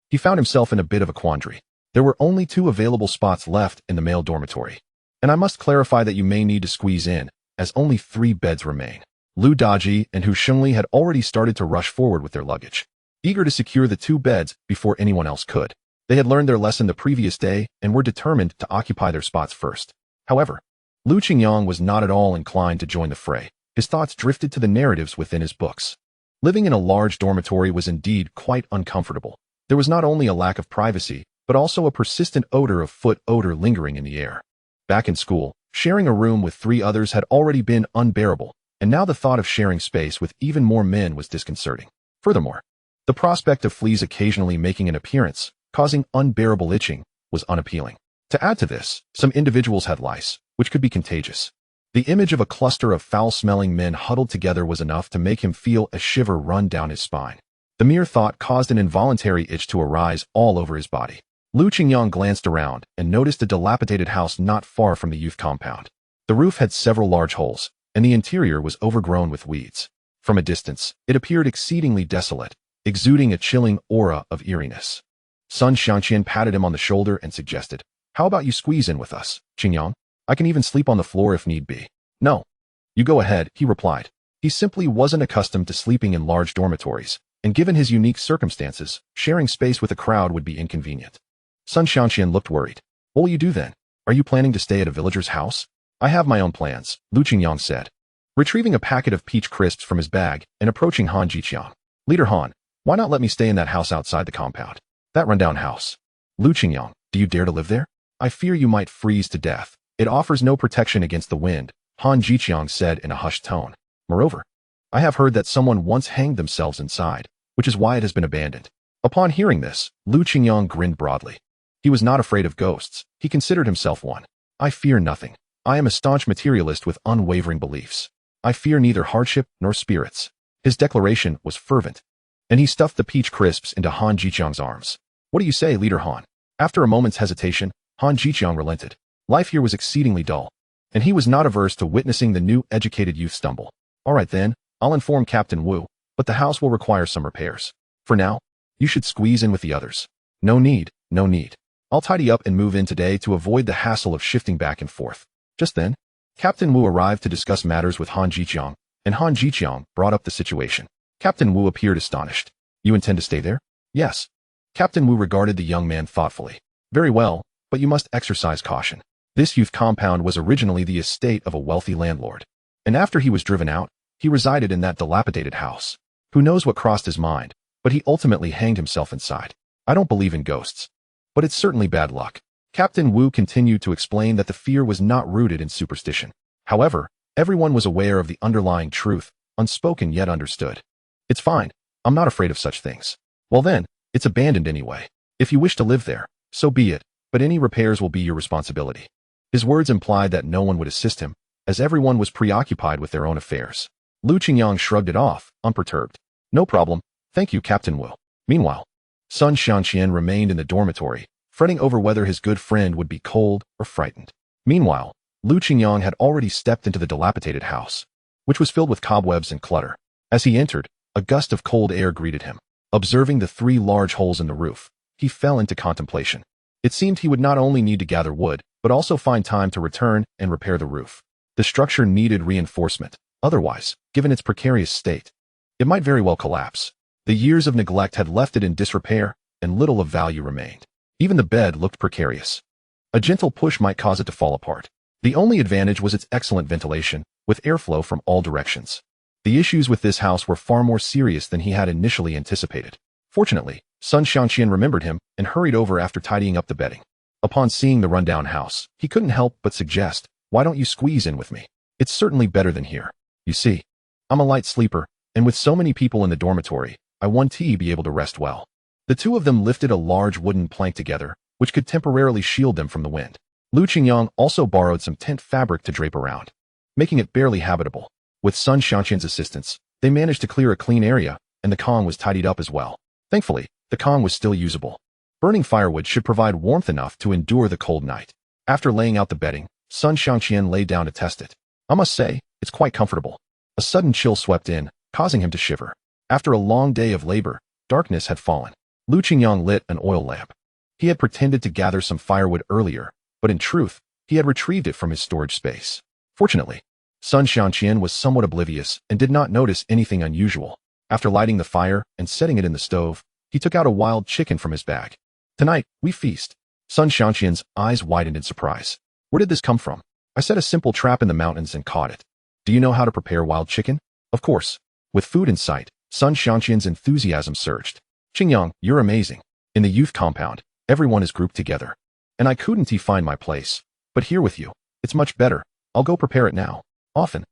he found himself in a bit of a quandary. There were only 2 available spots left in the male dormitory, and I must clarify that you may need to squeeze in, as only 3 beds remain. Lu Daji and Hu Shengli had already started to rush forward with their luggage, eager to secure the 2 beds before anyone else could. They had learned their lesson the previous day and were determined to occupy their spots first. However, Lu Qingyang was not at all inclined to join the fray. His thoughts drifted to the narratives within his books. Living in a large dormitory was indeed quite uncomfortable. There was not only a lack of privacy, but also a persistent odor of foot odor lingering in the air. Back in school, sharing a room with 3 others had already been unbearable, and now the thought of sharing space with even more men was disconcerting. Furthermore, the prospect of fleas occasionally making an appearance, causing unbearable itching, was unappealing. To add to this, some individuals had lice, which could be contagious. The image of a cluster of foul-smelling men huddled together was enough to make him feel a shiver run down his spine. The mere thought caused an involuntary itch to arise all over his body. Lu Qingyang glanced around and noticed a dilapidated house not far from the youth compound. The roof had several large holes, and the interior was overgrown with weeds. From a distance, it appeared exceedingly desolate, exuding a chilling aura of eeriness. Sun Xiangqian patted him on the shoulder and suggested, "How about you squeeze in with us, Qingyang? I can even sleep on the floor if need be." "No. You go ahead," he replied. He simply wasn't accustomed to sleeping in large dormitories, and given his unique circumstances, sharing space with a crowd would be inconvenient. Sun Xiangqian looked worried. "What will you do then? Are you planning to stay at a villager's house?" "I have my own plans," Lu Qingyang said, retrieving a packet of peach crisps from his bag and approaching Han Jiqiang. "Leader Han, why not let me stay in that house outside the compound? That rundown house. Lu Qingyang, do you dare to live there? I fear you might freeze to death. It offers no protection against the wind," Han Jiqiang said in a hushed tone. "Moreover, I have heard that someone once hanged themselves inside, which is why it has been abandoned." Upon hearing this, Lu Qingyang grinned broadly. He was not afraid of ghosts. He considered himself one. "I fear nothing. I am a staunch materialist with unwavering beliefs. I fear neither hardship nor spirits." His declaration was fervent, and he stuffed the peach crisps into Han Jiqiang's arms. "What do you say, Leader Han?" After a moment's hesitation, Han Jiqiang relented. Life here was exceedingly dull, and he was not averse to witnessing the new educated youth stumble. "All right then, I'll inform Captain Wu, but the house will require some repairs. For now, you should squeeze in with the others." "No need," No need. I'll tidy up and move in today to avoid the hassle of shifting back and forth. Just then, Captain Wu arrived to discuss matters with Han Jiqiang, and Han Jiqiang brought up the situation. Captain Wu appeared astonished. You intend to stay there? Yes. Captain Wu regarded the young man thoughtfully. Very well, but you must exercise caution. This youth compound was originally the estate of a wealthy landlord. And after he was driven out, he resided in that dilapidated house. Who knows what crossed his mind, but he ultimately hanged himself inside. I don't believe in ghosts. But it's certainly bad luck. Captain Wu continued to explain that the fear was not rooted in superstition. However, everyone was aware of the underlying truth, unspoken yet understood. It's fine. I'm not afraid of such things. Well then, it's abandoned anyway. If you wish to live there, so be it, but any repairs will be your responsibility. His words implied that no one would assist him, as everyone was preoccupied with their own affairs. Lu Qingyang shrugged it off, unperturbed. No problem, thank you, Captain Wu. Meanwhile, Sun Xianqian remained in the dormitory, fretting over whether his good friend would be cold or frightened. Meanwhile, Lu Qingyang had already stepped into the dilapidated house, which was filled with cobwebs and clutter. As he entered, a gust of cold air greeted him. Observing the 3 large holes in the roof, he fell into contemplation. It seemed he would not only need to gather wood, but also find time to return and repair the roof. The structure needed reinforcement. Otherwise, given its precarious state, it might very well collapse. The years of neglect had left it in disrepair, and little of value remained. Even the bed looked precarious. A gentle push might cause it to fall apart. The only advantage was its excellent ventilation, with airflow from all directions. The issues with this house were far more serious than he had initially anticipated. Fortunately, Sun Xianqian remembered him and hurried over after tidying up the bedding. Upon seeing the rundown house, he couldn't help but suggest, why don't you squeeze in with me? It's certainly better than here. You see, I'm a light sleeper, and with so many people in the dormitory, I want to be able to rest well. The two of them lifted a large wooden plank together, which could temporarily shield them from the wind. Lu Qingyang also borrowed some tent fabric to drape around, making it barely habitable. With Sun Xianqian's assistance, they managed to clear a clean area, and the Kong was tidied up as well. Thankfully, the Kong was still usable. Burning firewood should provide warmth enough to endure the cold night. After laying out the bedding, Sun Xianqian lay down to test it. I must say, it's quite comfortable. A sudden chill swept in, causing him to shiver. After a long day of labor, darkness had fallen. Lu Qingyang lit an oil lamp. He had pretended to gather some firewood earlier, but in truth, he had retrieved it from his storage space. Fortunately, Sun Xianqian was somewhat oblivious and did not notice anything unusual. After lighting the fire and setting it in the stove, he took out a wild chicken from his bag. Tonight, we feast. Sun Xianqian's eyes widened in surprise. Where did this come from? I set a simple trap in the mountains and caught it. Do you know how to prepare wild chicken? Of course. With food in sight, Sun Xianqian's enthusiasm surged. Qingyang, you're amazing. In the youth compound, everyone is grouped together. And I couldn't find my place. But here with you, it's much better. I'll go prepare it now. Often,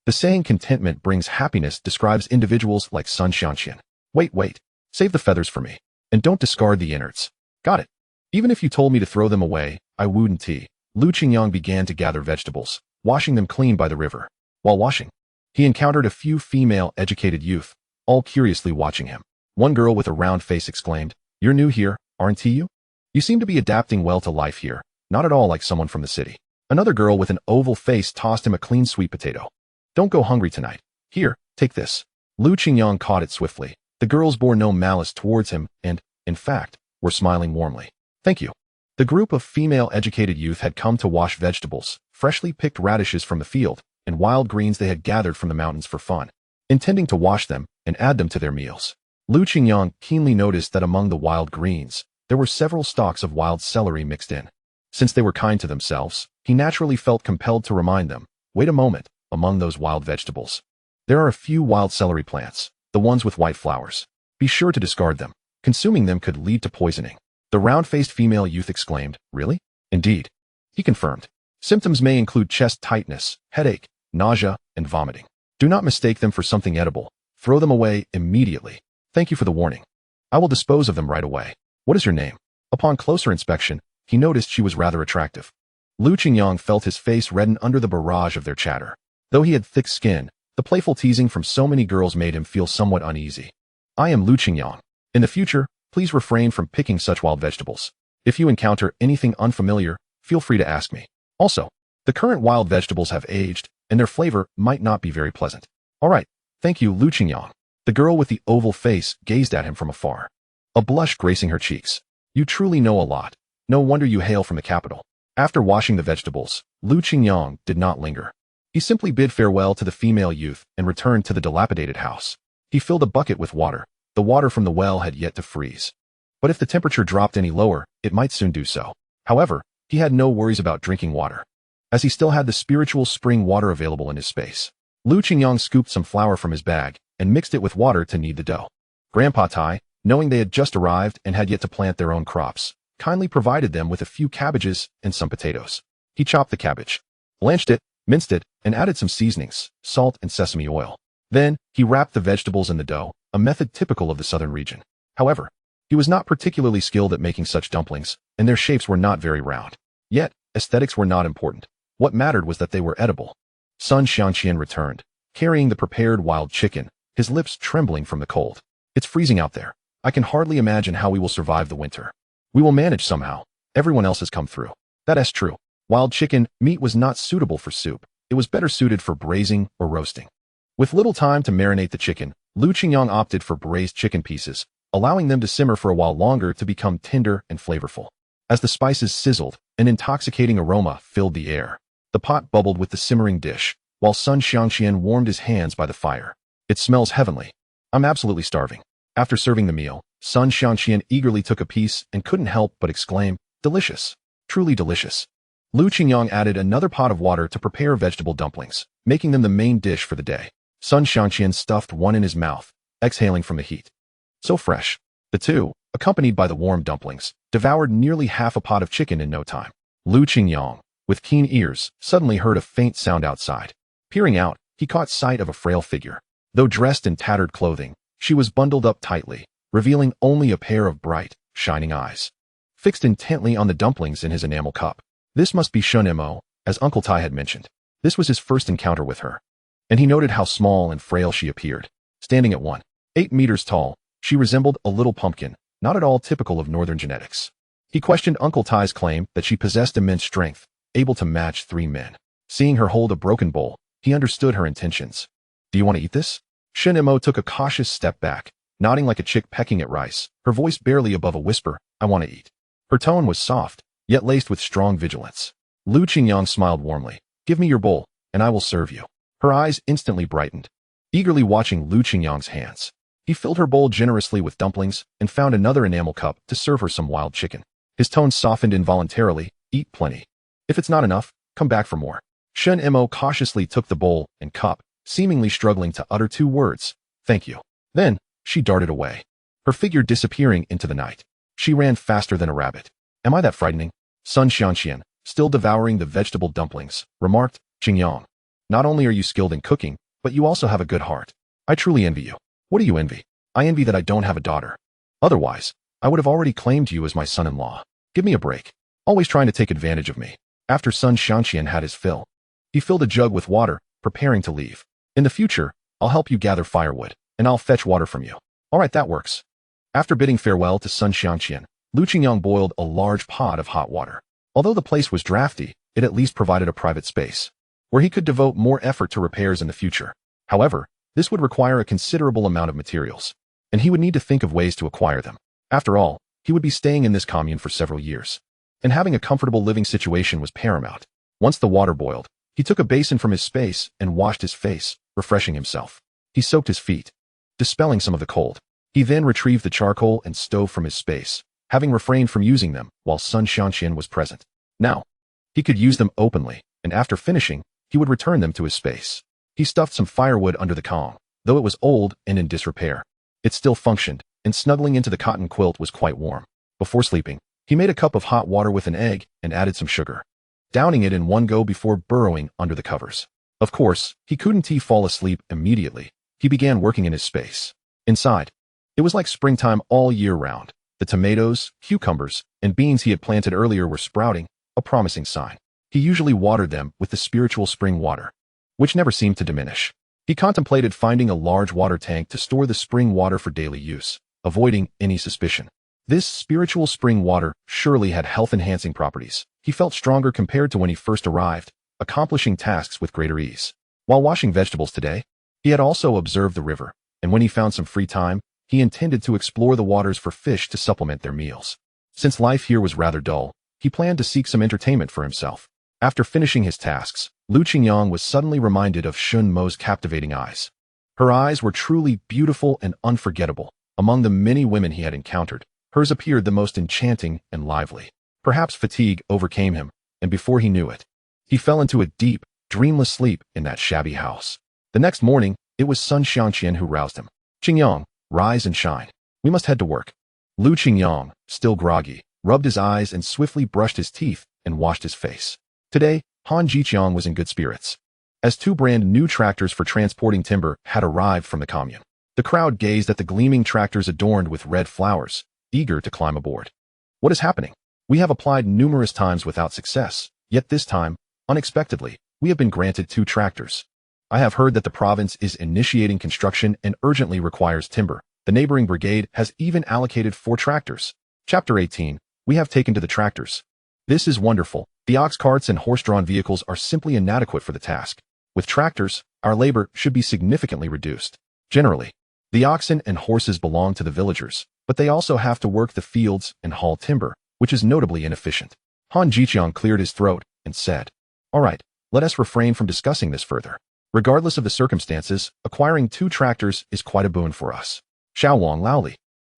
the saying contentment brings happiness describes individuals like Sun Xianqian. Wait. Save the feathers for me. And don't discard the innards. Got it. Even if you told me to throw them away, I wouldn't. Lu Qingyang began to gather vegetables, washing them clean by the river. While washing, he encountered a few female educated youth, all curiously watching him. One girl with a round face exclaimed, "You're new here, aren't you? You seem to be adapting well to life here, not at all like someone from the city." Another girl with an oval face tossed him a clean sweet potato. "Don't go hungry tonight. Here, take this." Lu Qingyang caught it swiftly. The girls bore no malice towards him and, in fact, were smiling warmly. "Thank you." The group of female educated youth had come to wash vegetables, freshly picked radishes from the field, and wild greens they had gathered from the mountains for fun, intending to wash them and add them to their meals. Lu Qingyang keenly noticed that among the wild greens, there were several stalks of wild celery mixed in. Since they were kind to themselves, he naturally felt compelled to remind them, wait a moment, among those wild vegetables, there are a few wild celery plants, the ones with white flowers. Be sure to discard them. Consuming them could lead to poisoning. The round-faced female youth exclaimed, "Really?" "Indeed," he confirmed. "Symptoms may include chest tightness, headache, nausea, and vomiting. Do not mistake them for something edible. Throw them away immediately. Thank you for the warning. I will dispose of them right away. What is your name?" Upon closer inspection, he noticed she was rather attractive. Lu Qingyang felt his face redden under the barrage of their chatter. Though he had thick skin, the playful teasing from so many girls made him feel somewhat uneasy. "I am Lu Qingyang. In the future, please refrain from picking such wild vegetables. If you encounter anything unfamiliar, feel free to ask me. Also, the current wild vegetables have aged, and their flavor might not be very pleasant." "All right, thank you, Lu Qingyang." The girl with the oval face gazed at him from afar, a blush gracing her cheeks. You truly know a lot. No wonder you hail from the capital. After washing the vegetables, Qingyang did not linger. He simply bid farewell to the female youth and returned to the dilapidated house. He filled a bucket with water. The water from the well had yet to freeze. But if the temperature dropped any lower, it might soon do so. However, he had no worries about drinking water, as he still had the spiritual spring water available in his space. Qingyang scooped some flour from his bag and mixed it with water to knead the dough. Grandpa Tai, knowing they had just arrived and had yet to plant their own crops, kindly provided them with a few cabbages and some potatoes. He chopped the cabbage, blanched it, minced it, and added some seasonings, salt and sesame oil. Then, he wrapped the vegetables in the dough, a method typical of the southern region. However, he was not particularly skilled at making such dumplings, and their shapes were not very round. Yet, aesthetics were not important. What mattered was that they were edible. Sun Xiangqian returned, carrying the prepared wild chicken, his lips trembling from the cold. It's freezing out there. I can hardly imagine how we will survive the winter. We will manage somehow. Everyone else has come through. That is true. Wild chicken meat was not suitable for soup. It was better suited for braising or roasting. With little time to marinate the chicken, Qingyang opted for braised chicken pieces, allowing them to simmer for a while longer to become tender and flavorful. As the spices sizzled, an intoxicating aroma filled the air. The pot bubbled with the simmering dish, while Sun Xiangqian warmed his hands by the fire. It smells heavenly. I'm absolutely starving. After serving the meal, Sun Xiangqian eagerly took a piece and couldn't help but exclaim, delicious. Truly delicious. Qingyang added another pot of water to prepare vegetable dumplings, making them the main dish for the day. Sun Xiangqian stuffed one in his mouth, exhaling from the heat. So fresh. The two, accompanied by the warm dumplings, devoured nearly half a pot of chicken in no time. Qingyang, with keen ears, suddenly heard a faint sound outside. Peering out, he caught sight of a frail figure. Though dressed in tattered clothing, she was bundled up tightly, revealing only a pair of bright, shining eyes, fixed intently on the dumplings in his enamel cup. This must be Shunimo, as Uncle Tai had mentioned. This was his first encounter with her, and he noted how small and frail she appeared. Standing at 1.8 meters tall, she resembled a little pumpkin, not at all typical of northern genetics. He questioned Uncle Tai's claim that she possessed immense strength, able to match 3 men. Seeing her hold a broken bowl, he understood her intentions. Do you want to eat this? Shunimo took a cautious step back, nodding like a chick pecking at rice, her voice barely above a whisper, I want to eat. Her tone was soft, yet laced with strong vigilance. Qingyang smiled warmly. Give me your bowl, and I will serve you. Her eyes instantly brightened, eagerly watching Qingyang's hands. He filled her bowl generously with dumplings and found another enamel cup to serve her some wild chicken. His tone softened involuntarily, eat plenty. If it's not enough, come back for more. Shunimo cautiously took the bowl and cup, seemingly struggling to utter 2 words, thank you. Then, she darted away, her figure disappearing into the night. She ran faster than a rabbit. Am I that frightening? Sun Xiangqian, still devouring the vegetable dumplings, remarked, Qingyang. Not only are you skilled in cooking, but you also have a good heart. I truly envy you. What do you envy? I envy that I don't have a daughter. Otherwise, I would have already claimed you as my son-in-law. Give me a break. Always trying to take advantage of me. After Sun Xiangqian had his fill, he filled a jug with water, preparing to leave. In the future, I'll help you gather firewood, and I'll fetch water from you. All right, that works. After bidding farewell to Sun Xiangqian, Qingyang boiled a large pot of hot water. Although the place was drafty, it at least provided a private space, where he could devote more effort to repairs in the future. However, this would require a considerable amount of materials, and he would need to think of ways to acquire them. After all, he would be staying in this commune for several years, and having a comfortable living situation was paramount. Once the water boiled, he took a basin from his space and washed his face, refreshing himself. He soaked his feet, dispelling some of the cold. He then retrieved the charcoal and stove from his space, having refrained from using them while Sun Xiangqian was present. Now, he could use them openly, and after finishing, he would return them to his space. He stuffed some firewood under the Kong, though it was old and in disrepair. It still functioned, and snuggling into the cotton quilt was quite warm. Before sleeping, he made a cup of hot water with an egg and added some sugar, downing it in one go before burrowing under the covers. Of course, he couldn't fall asleep immediately. He began working in his space. Inside, it was like springtime all year round. The tomatoes, cucumbers, and beans he had planted earlier were sprouting, a promising sign. He usually watered them with the spiritual spring water, which never seemed to diminish. He contemplated finding a large water tank to store the spring water for daily use, avoiding any suspicion. This spiritual spring water surely had health-enhancing properties. He felt stronger compared to when he first arrived, accomplishing tasks with greater ease. While washing vegetables today, he had also observed the river, and when he found some free time, he intended to explore the waters for fish to supplement their meals. Since life here was rather dull, he planned to seek some entertainment for himself. After finishing his tasks, Qingyang was suddenly reminded of Shunimo's captivating eyes. Her eyes were truly beautiful and unforgettable. Among the many women he had encountered, hers appeared the most enchanting and lively. Perhaps fatigue overcame him, and before he knew it, he fell into a deep, dreamless sleep in that shabby house. The next morning, it was Sun Xiangqian who roused him. "Qingyang, rise and shine. We must head to work." Qingyang, still groggy, rubbed his eyes and swiftly brushed his teeth and washed his face. Today, Han Jiqiang was in good spirits, as two brand new tractors for transporting timber had arrived from the commune. The crowd gazed at the gleaming tractors adorned with red flowers, eager to climb aboard. "What is happening? We have applied numerous times without success, yet this time, unexpectedly, we have been granted 2 tractors. I have heard that the province is initiating construction and urgently requires timber. The neighboring brigade has even allocated 4 tractors. Chapter 18. We have taken to the tractors. This is wonderful. The ox carts and horse-drawn vehicles are simply inadequate for the task. With tractors, our labor should be significantly reduced. Generally, the oxen and horses belong to the villagers, but they also have to work the fields and haul timber, which is notably inefficient." Han Jiqiang cleared his throat and said, "All right, let us refrain from discussing this further. Regardless of the circumstances, acquiring 2 tractors is quite a boon for us. Xiao Wang Laoli,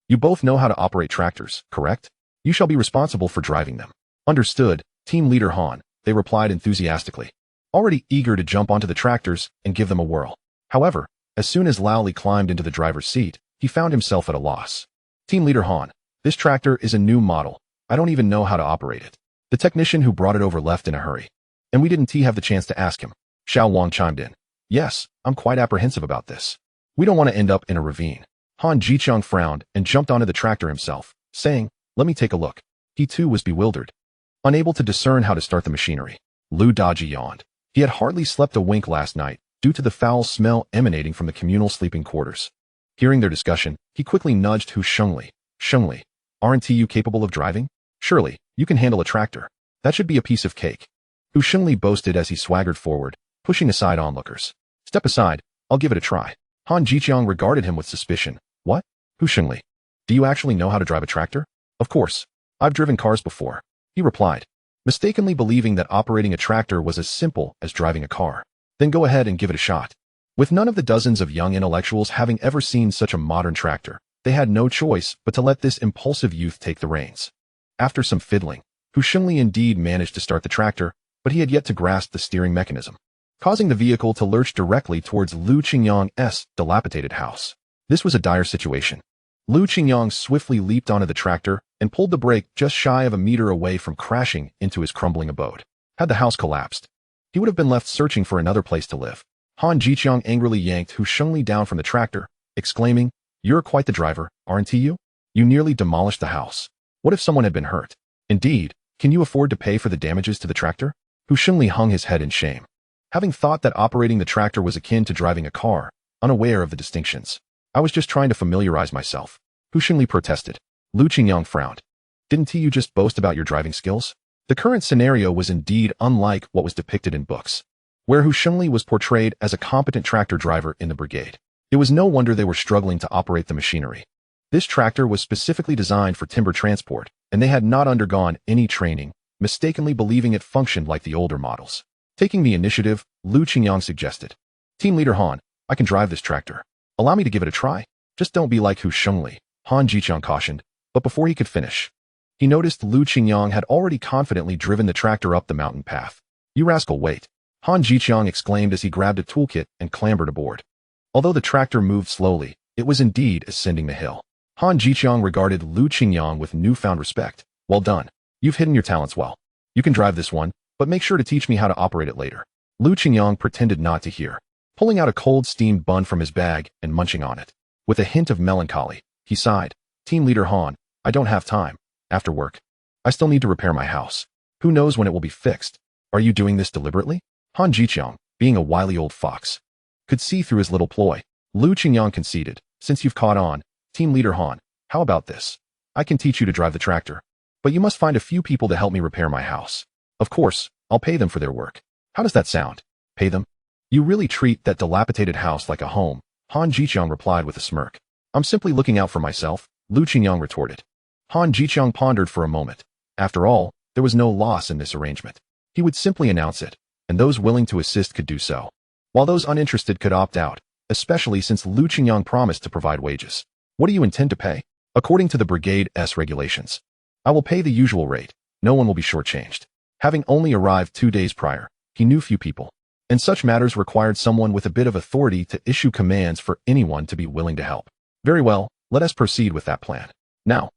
you both know how to operate tractors, correct? You shall be responsible for driving them." "Understood, Team Leader Han," they replied enthusiastically, already eager to jump onto the tractors and give them a whirl. However, as soon as Laoli climbed into the driver's seat, he found himself at a loss. "Team Leader Han, this tractor is a new model. I don't even know how to operate it. The technician who brought it over left in a hurry, and we didn't have the chance to ask him." Xiao Wang chimed in. "Yes, I'm quite apprehensive about this. We don't want to end up in a ravine." Han Jiqiang frowned and jumped onto the tractor himself, saying, "Let me take a look." He too was bewildered, unable to discern how to start the machinery. Lu Daji yawned. He had hardly slept a wink last night, due to the foul smell emanating from the communal sleeping quarters. Hearing their discussion, he quickly nudged Hu Shengli. "Shengli, aren't you capable of driving? Surely, you can handle a tractor. That should be a piece of cake." Hu Shengli boasted as he swaggered forward, pushing aside onlookers. "Step aside, I'll give it a try." Han Jiqiang regarded him with suspicion. "What? Hu Shengli, do you actually know how to drive a tractor?" "Of course. I've driven cars before," he replied, mistakenly believing that operating a tractor was as simple as driving a car. "Then go ahead and give it a shot." With none of the dozens of young intellectuals having ever seen such a modern tractor, they had no choice but to let this impulsive youth take the reins. After some fiddling, Hu Shengli indeed managed to start the tractor, but he had yet to grasp the steering mechanism, causing the vehicle to lurch directly towards Qingyang's dilapidated house. This was a dire situation. Qingyang swiftly leaped onto the tractor and pulled the brake just shy of a meter away from crashing into his crumbling abode. Had the house collapsed, he would have been left searching for another place to live. Han Jiqiang angrily yanked Hu Shengli down from the tractor, exclaiming, "You're quite the driver, aren't you? You nearly demolished the house. What if someone had been hurt? Indeed, can you afford to pay for the damages to the tractor?" Hu Shengli hung his head in shame, having thought that operating the tractor was akin to driving a car, unaware of the distinctions. "I was just trying to familiarize myself," Hu Shengli protested. Qingyang frowned. "Didn't you just boast about your driving skills?" The current scenario was indeed unlike what was depicted in books, where Hu Shengli was portrayed as a competent tractor driver in the brigade. It was no wonder they were struggling to operate the machinery. This tractor was specifically designed for timber transport, and they had not undergone any training, mistakenly believing it functioned like the older models. Taking the initiative, Qingyang suggested, "Team Leader Han, I can drive this tractor. Allow me to give it a try. Just don't be like Hu Shengli," Han Jiqiang cautioned, but before he could finish, he noticed Qingyang had already confidently driven the tractor up the mountain path. "You rascal, wait," Han Jiqiang exclaimed as he grabbed a toolkit and clambered aboard. Although the tractor moved slowly, it was indeed ascending the hill. Han Jiqiang regarded Qingyang with newfound respect. "Well done. You've hidden your talents well. You can drive this one, but make sure to teach me how to operate it later." Qingyang pretended not to hear, pulling out a cold steamed bun from his bag and munching on it. With a hint of melancholy, he sighed, "Team Leader Han, I don't have time. After work, I still need to repair my house. Who knows when it will be fixed? Are you doing this deliberately?" Han Jiqiang, being a wily old fox, could see through his little ploy. Qingyang conceded, "Since you've caught on, Team Leader Han, how about this? I can teach you to drive the tractor, but you must find a few people to help me repair my house. Of course, I'll pay them for their work. How does that sound? Pay them? You really treat that dilapidated house like a home," Han Jiqiang replied with a smirk. "I'm simply looking out for myself," Qingyang retorted. Han Jiqiang pondered for a moment. After all, there was no loss in this arrangement. He would simply announce it, and those willing to assist could do so, while those uninterested could opt out, especially since Lu Qingyang promised to provide wages. What do you intend to pay? According to the Brigade's regulations, I will pay the usual rate. No one will be shortchanged. Having only arrived 2 days prior, he knew few people, and such matters required someone with a bit of authority to issue commands for anyone to be willing to help. Very well, let us proceed with that plan. Now,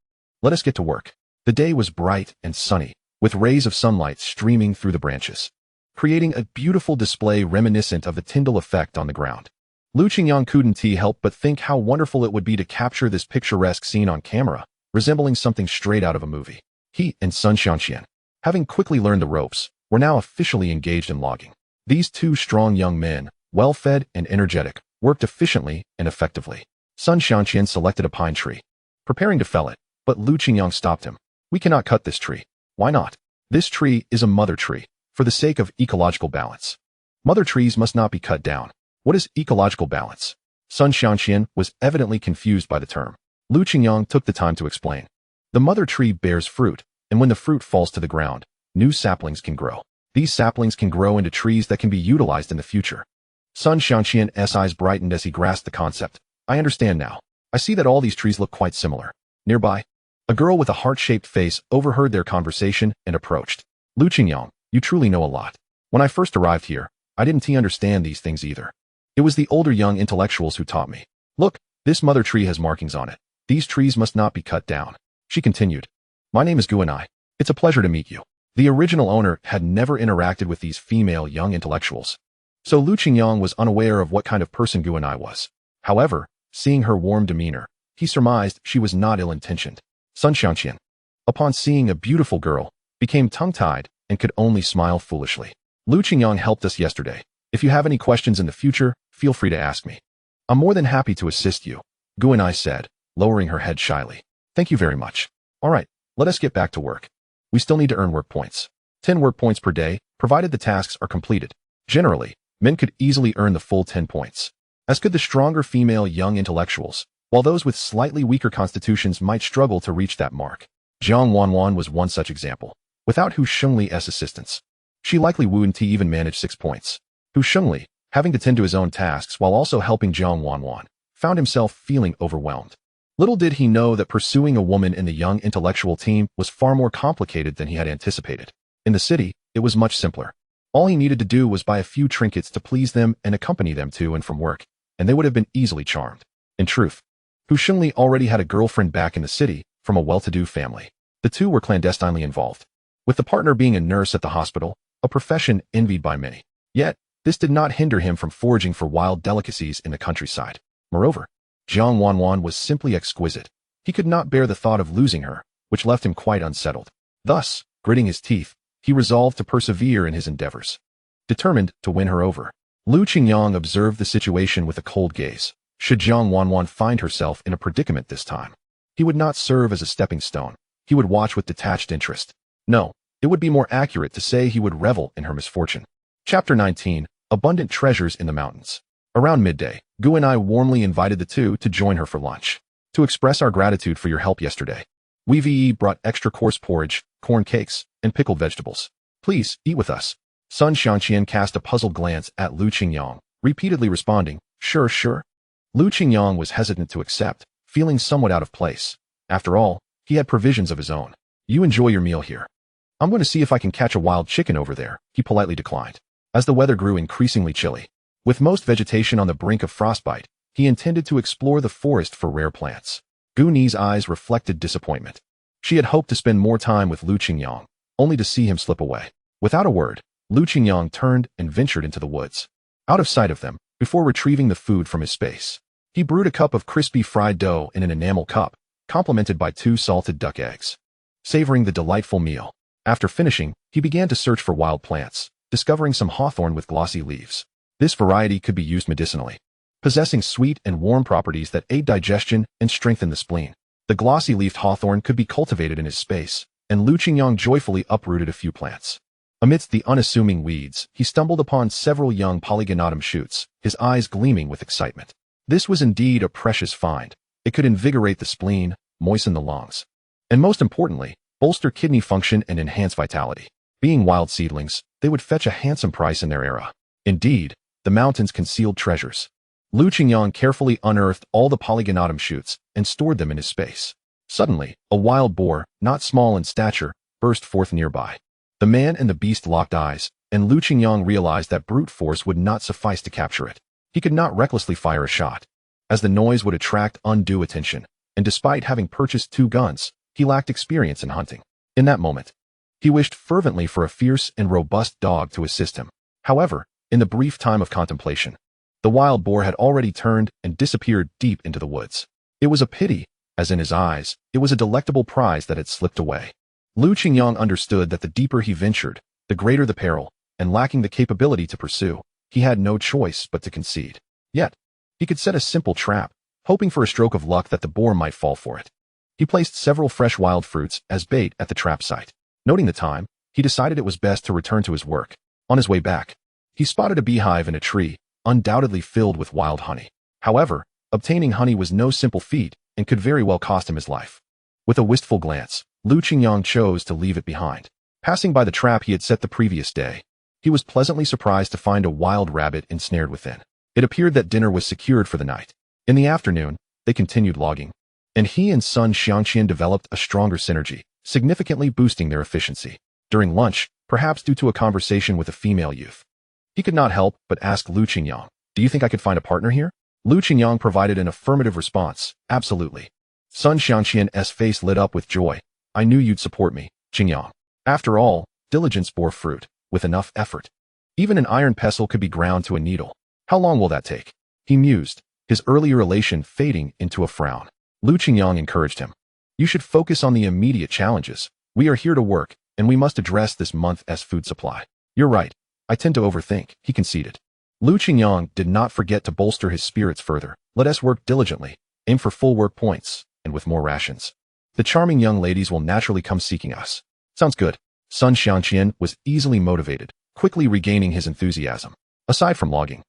let us get to work. The day was bright and sunny, with rays of sunlight streaming through the branches, creating a beautiful display reminiscent of the Tyndall effect on the ground. Lu Qingyang couldn't help but think how wonderful it would be to capture this picturesque scene on camera, resembling something straight out of a movie. He and Sun Xianxian, having quickly learned the ropes, were now officially engaged in logging. These two strong young men, well-fed and energetic, worked efficiently and effectively. Sun Xianxian selected a pine tree, preparing to fell it, but Lu Qingyang stopped him. We cannot cut this tree. Why not? This tree is a mother tree, for the sake of ecological balance. Mother trees must not be cut down. What is ecological balance? Sun Xianxian was evidently confused by the term. Lu Qingyang took the time to explain. The mother tree bears fruit, and when the fruit falls to the ground, new saplings can grow. These saplings can grow into trees that can be utilized in the future. Sun Xianxian's eyes brightened as he grasped the concept. I understand now. I see that all these trees look quite similar. Nearby, a girl with a heart-shaped face overheard their conversation and approached. Lu Qingyang, you truly know a lot. When I first arrived here, I didn't understand these things either. It was the older young intellectuals who taught me. Look, this mother tree has markings on it. These trees must not be cut down. She continued. My name is Guanai. It's a pleasure to meet you. The original owner had never interacted with these female young intellectuals, so Lu Qingyang was unaware of what kind of person Guanai was. However, seeing her warm demeanor, he surmised she was not ill-intentioned. Sun Xianxian, upon seeing a beautiful girl, became tongue-tied and could only smile foolishly. Lu Qingyang helped us yesterday. If you have any questions in the future, feel free to ask me. I'm more than happy to assist you, Guanai said, lowering her head shyly. Thank you very much. All right, let us get back to work. We still need to earn work points. 10 work points per day, provided the tasks are completed. Generally, men could easily earn the full 10 points, as could the stronger female young intellectuals, while those with slightly weaker constitutions might struggle to reach that mark. Jiang Wanwan was one such example. Without Hu Shengli's assistance, she likely wouldn't even manage 6 points. Hu Shengli, having to tend to his own tasks while also helping Jiang Wanwan, found himself feeling overwhelmed. Little did he know that pursuing a woman in the young intellectual team was far more complicated than he had anticipated. In the city, it was much simpler. All he needed to do was buy a few trinkets to please them and accompany them to and from work, and they would have been easily charmed. In truth, Hu Shengli already had a girlfriend back in the city from a well-to-do family. The two were clandestinely involved, with the partner being a nurse at the hospital, a profession envied by many. Yet, this did not hinder him from foraging for wild delicacies in the countryside. Moreover, Jiang Wanwan was simply exquisite. He could not bear the thought of losing her, which left him quite unsettled. Thus, gritting his teeth, he resolved to persevere in his endeavors, determined to win her over. Lu Qingyang observed the situation with a cold gaze. Should Jiang Wanwan find herself in a predicament this time, he would not serve as a stepping stone. He would watch with detached interest. No, it would be more accurate to say he would revel in her misfortune. Chapter 19, Abundant Treasures in the Mountains. Around midday, Gu and I warmly invited the two to join her for lunch. To express our gratitude for your help yesterday, we brought extra coarse porridge, corn cakes, and pickled vegetables. Please, eat with us. Sun Xianxian cast a puzzled glance at Lu Qingyang, repeatedly responding, sure, sure. Lu Qingyang was hesitant to accept, feeling somewhat out of place. After all, he had provisions of his own. You enjoy your meal here. I'm going to see if I can catch a wild chicken over there, he politely declined. As the weather grew increasingly chilly, with most vegetation on the brink of frostbite, he intended to explore the forest for rare plants. Gu Ni's eyes reflected disappointment. She had hoped to spend more time with Lu Qingyang, only to see him slip away. Without a word, Lu Qingyang turned and ventured into the woods. Out of sight of them, before retrieving the food from his space, he brewed a cup of crispy fried dough in an enamel cup, complemented by 2 salted duck eggs. Savoring the delightful meal, after finishing, he began to search for wild plants, discovering some hawthorn with glossy leaves. This variety could be used medicinally, possessing sweet and warm properties that aid digestion and strengthen the spleen. The glossy-leafed hawthorn could be cultivated in his space, and Lu Qingyang joyfully uprooted a few plants. Amidst the unassuming weeds, he stumbled upon several young polygonatum shoots, his eyes gleaming with excitement. This was indeed a precious find. It could invigorate the spleen, moisten the lungs, and most importantly, bolster kidney function and enhance vitality. Being wild seedlings, they would fetch a handsome price in their era. Indeed, the mountains concealed treasures. Lu Qingyang carefully unearthed all the polygonatum shoots and stored them in his space. Suddenly, a wild boar, not small in stature, burst forth nearby. The man and the beast locked eyes, and Lu Qingyang realized that brute force would not suffice to capture it. He could not recklessly fire a shot, as the noise would attract undue attention, and despite having purchased 2 guns, he lacked experience in hunting. In that moment, he wished fervently for a fierce and robust dog to assist him. However, in the brief time of contemplation, the wild boar had already turned and disappeared deep into the woods. It was a pity, as in his eyes, it was a delectable prize that had slipped away. Lu Qingyang understood that the deeper he ventured, the greater the peril, and lacking the capability to pursue, he had no choice but to concede. Yet, he could set a simple trap, hoping for a stroke of luck that the boar might fall for it. He placed several fresh wild fruits as bait at the trap site. Noting the time, he decided it was best to return to his work. On his way back, he spotted a beehive in a tree, undoubtedly filled with wild honey. However, obtaining honey was no simple feat and could very well cost him his life. With a wistful glance, Lu Qingyang chose to leave it behind. Passing by the trap he had set the previous day, he was pleasantly surprised to find a wild rabbit ensnared within. It appeared that dinner was secured for the night. In the afternoon, they continued logging, and he and son Xiangqian developed a stronger synergy, significantly boosting their efficiency. During lunch, perhaps due to a conversation with a female youth, he could not help but ask Lu Qingyang, "Do you think I could find a partner here?" Lu Qingyang provided an affirmative response, "Absolutely." Son Xiangqian's face lit up with joy. "I knew you'd support me, Qingyang." After all, diligence bore fruit, with enough effort. Even an iron pestle could be ground to a needle. How long will that take? He mused, his earlier elation fading into a frown. Lu Qingyang encouraged him. "You should focus on the immediate challenges. We are here to work, and we must address this month's food supply." "You're right. I tend to overthink," he conceded. Lu Qingyang did not forget to bolster his spirits further. "Let us work diligently, aim for full work points, and with more rations. The charming young ladies will naturally come seeking us." "Sounds good." Sun Xiangqian was easily motivated, quickly regaining his enthusiasm. Aside from logging,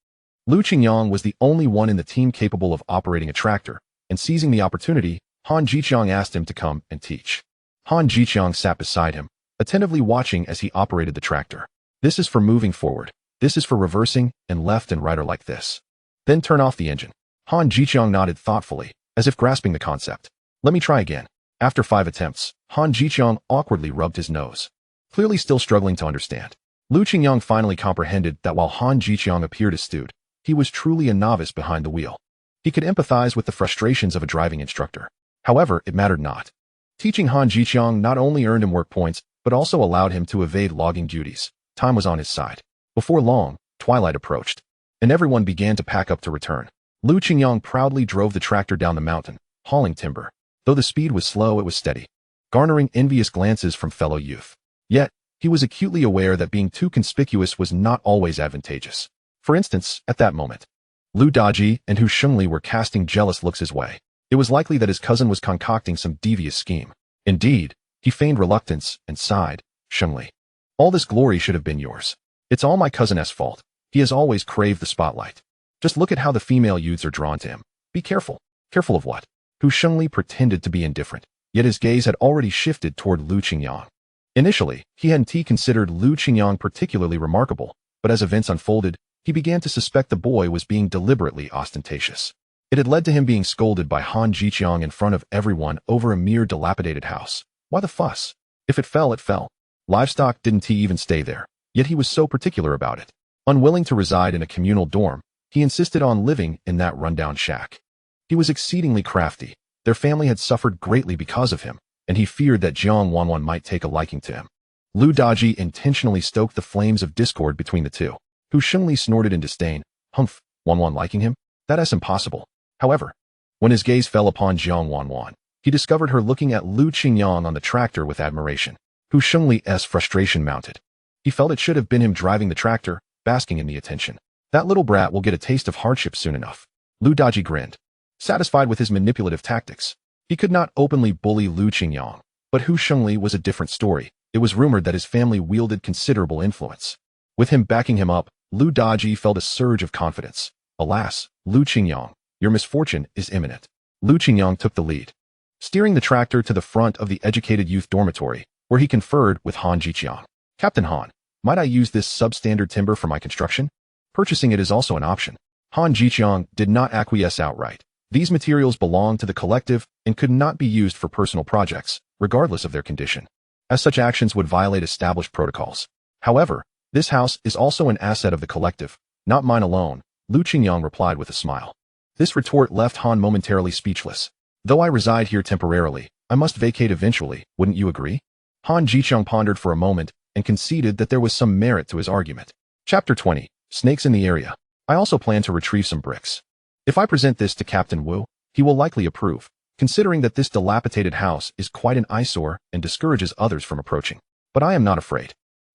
Lu Qingyang was the only one in the team capable of operating a tractor, and seizing the opportunity, Han Jiqiang asked him to come and teach. Han Jiqiang sat beside him, attentively watching as he operated the tractor. "This is for moving forward. This is for reversing, and left and right are like this. Then turn off the engine." Han Jiqiang nodded thoughtfully, as if grasping the concept. "Let me try again." After 5 attempts, Han Jiqiang awkwardly rubbed his nose, clearly still struggling to understand. Lu Qingyang finally comprehended that while Han Jiqiang appeared astute, he was truly a novice behind the wheel. He could empathize with the frustrations of a driving instructor. However, it mattered not. Teaching Han Jiqiang not only earned him work points, but also allowed him to evade logging duties. Time was on his side. Before long, twilight approached, and everyone began to pack up to return. Lu Qingyang proudly drove the tractor down the mountain, hauling timber. Though the speed was slow, it was steady, garnering envious glances from fellow youth. Yet, he was acutely aware that being too conspicuous was not always advantageous. For instance, at that moment, Lu Daji and Hu Shengli were casting jealous looks his way. It was likely that his cousin was concocting some devious scheme. Indeed, he feigned reluctance and sighed, "Shengli, all this glory should have been yours. It's all my cousin's fault. He has always craved the spotlight. Just look at how the female youths are drawn to him. Be careful." "Careful of what?" Hu Shengli pretended to be indifferent, yet his gaze had already shifted toward Lu Qingyang. Initially, he hadn't considered Lu Qingyang particularly remarkable, but as events unfolded, he began to suspect the boy was being deliberately ostentatious. It had led to him being scolded by Han Jiqiang in front of everyone over a mere dilapidated house. Why the fuss? If it fell, it fell. Livestock didn't even stay there, yet he was so particular about it. Unwilling to reside in a communal dorm, he insisted on living in that rundown shack. He was exceedingly crafty. Their family had suffered greatly because of him, and he feared that Jiang Wanwan might take a liking to him. Lu Daji intentionally stoked the flames of discord between the two. Hu Shengli snorted in disdain. "Humph, Wanwan liking him? That's impossible." However, when his gaze fell upon Jiang Wanwan, he discovered her looking at Lu Qingyang on the tractor with admiration. Hu Shengli's frustration mounted. He felt it should have been him driving the tractor, basking in the attention. That little brat will get a taste of hardship soon enough. Lu Daji grinned, satisfied with his manipulative tactics. He could not openly bully Lu Qingyang, but Hu Shengli was a different story. It was rumored that his family wielded considerable influence. With him backing him up, Lu Daji felt a surge of confidence. "Alas, Lu Qingyang, your misfortune is imminent." Lu Qingyang took the lead. steering the tractor to the front of the educated youth dormitory, where he conferred with Han Jiqiang. Captain Han, might I use this substandard timber for my construction? Purchasing it is also an option. Han Jiqiang did not acquiesce outright. These materials belonged to the collective and could not be used for personal projects, regardless of their condition, as such actions would violate established protocols. However, this house is also an asset of the collective, not mine alone, Lu Qingyang replied with a smile. This retort left Han momentarily speechless. Though I reside here temporarily, I must vacate eventually, wouldn't you agree? Han Jiqiang pondered for a moment and conceded that there was some merit to his argument. Chapter 20. Snakes in the area. I also plan to retrieve some bricks. If I present this to Captain Wu, he will likely approve, considering that this dilapidated house is quite an eyesore and discourages others from approaching. But I am not afraid.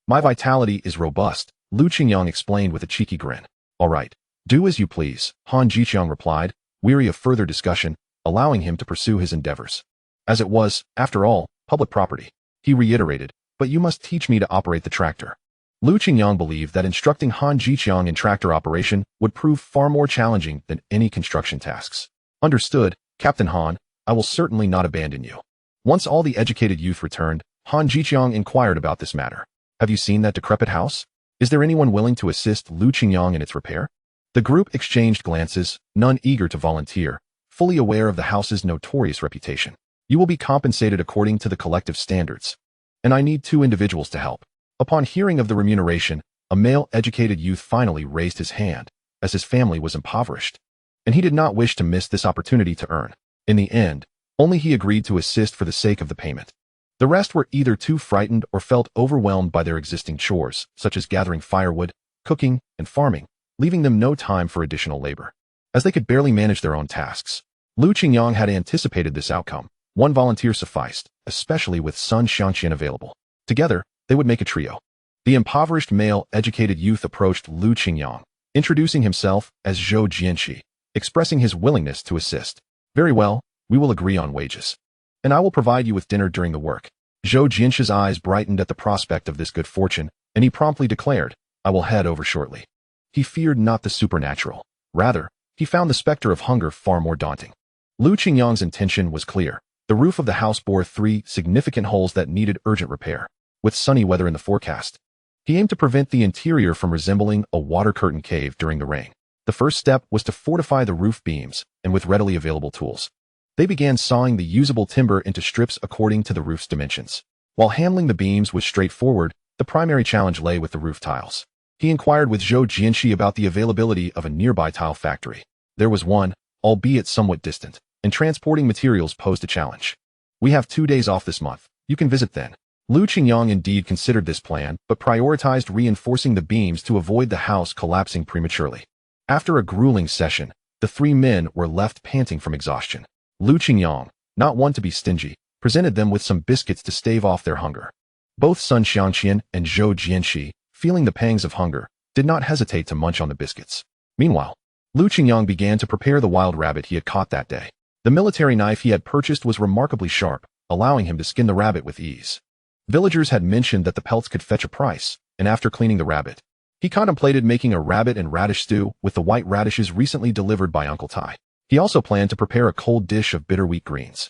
My vitality is robust, Lu Qingyang explained with a cheeky grin. All right, do as you please, Han Jiqiang replied, weary of further discussion, allowing him to pursue his endeavors. As it was, after all, public property. He reiterated, but you must teach me to operate the tractor. Lu Qingyang believed that instructing Han Jiqiang in tractor operation would prove far more challenging than any construction tasks. Understood, Captain Han, I will certainly not abandon you. Once all the educated youth returned, Han Jiqiang inquired about this matter. Have you seen that decrepit house? Is there anyone willing to assist Lu Qingyang in its repair? The group exchanged glances, none eager to volunteer, fully aware of the house's notorious reputation. You will be compensated according to the collective standards. And I need 2 individuals to help. Upon hearing of the remuneration, a male educated youth finally raised his hand, as his family was impoverished. And he did not wish to miss this opportunity to earn. In the end, only he agreed to assist for the sake of the payment. The rest were either too frightened or felt overwhelmed by their existing chores, such as gathering firewood, cooking, and farming, leaving them no time for additional labor, as they could barely manage their own tasks. Lu Qingyang had anticipated this outcome. 1 volunteer sufficed, especially with Sun Xiangqian available. Together, they would make a trio. The impoverished male educated youth approached Lu Qingyang, introducing himself as Zhou Jianxi, expressing his willingness to assist. Very well, we will agree on wages. And I will provide you with dinner during the work. Zhou Jianxi's eyes brightened at the prospect of this good fortune, and he promptly declared, I will head over shortly. He feared not the supernatural. Rather, he found the specter of hunger far more daunting. Lu Qingyang's intention was clear. The roof of the house bore 3 significant holes that needed urgent repair. With sunny weather in the forecast, he aimed to prevent the interior from resembling a water curtain cave during the rain. The first step was to fortify the roof beams, and with readily available tools, they began sawing the usable timber into strips according to the roof's dimensions. While handling the beams was straightforward, the primary challenge lay with the roof tiles. He inquired with Zhou Jianxi about the availability of a nearby tile factory. There was one, albeit somewhat distant, and transporting materials posed a challenge. We have 2 days off this month. You can visit then. Lu Qingyang indeed considered this plan, but prioritized reinforcing the beams to avoid the house collapsing prematurely. After a grueling session, the 3 men were left panting from exhaustion. Lu Qingyang, not one to be stingy, presented them with some biscuits to stave off their hunger. Both Sun Xiangqian and Zhou Jianxi, feeling the pangs of hunger, did not hesitate to munch on the biscuits. Meanwhile, Lu Qingyang began to prepare the wild rabbit he had caught that day. The military knife he had purchased was remarkably sharp, allowing him to skin the rabbit with ease. Villagers had mentioned that the pelts could fetch a price, and after cleaning the rabbit, he contemplated making a rabbit and radish stew with the white radishes recently delivered by Uncle Tai. He also planned to prepare a cold dish of bitter wheat greens,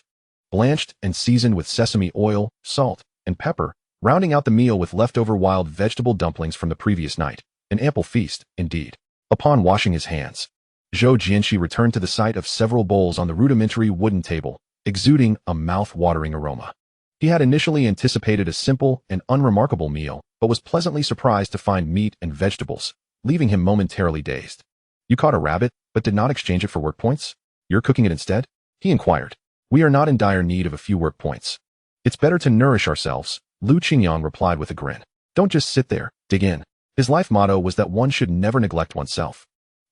blanched and seasoned with sesame oil, salt, and pepper, rounding out the meal with leftover wild vegetable dumplings from the previous night. An ample feast, indeed. Upon washing his hands, Zhou Jianxi returned to the sight of several bowls on the rudimentary wooden table, exuding a mouth-watering aroma. He had initially anticipated a simple and unremarkable meal, but was pleasantly surprised to find meat and vegetables, leaving him momentarily dazed. You caught a rabbit, but did not exchange it for work points? You're cooking it instead? He inquired. We are not in dire need of a few work points. It's better to nourish ourselves, Lu Qingyang replied with a grin. Don't just sit there, dig in. His life motto was that one should never neglect oneself.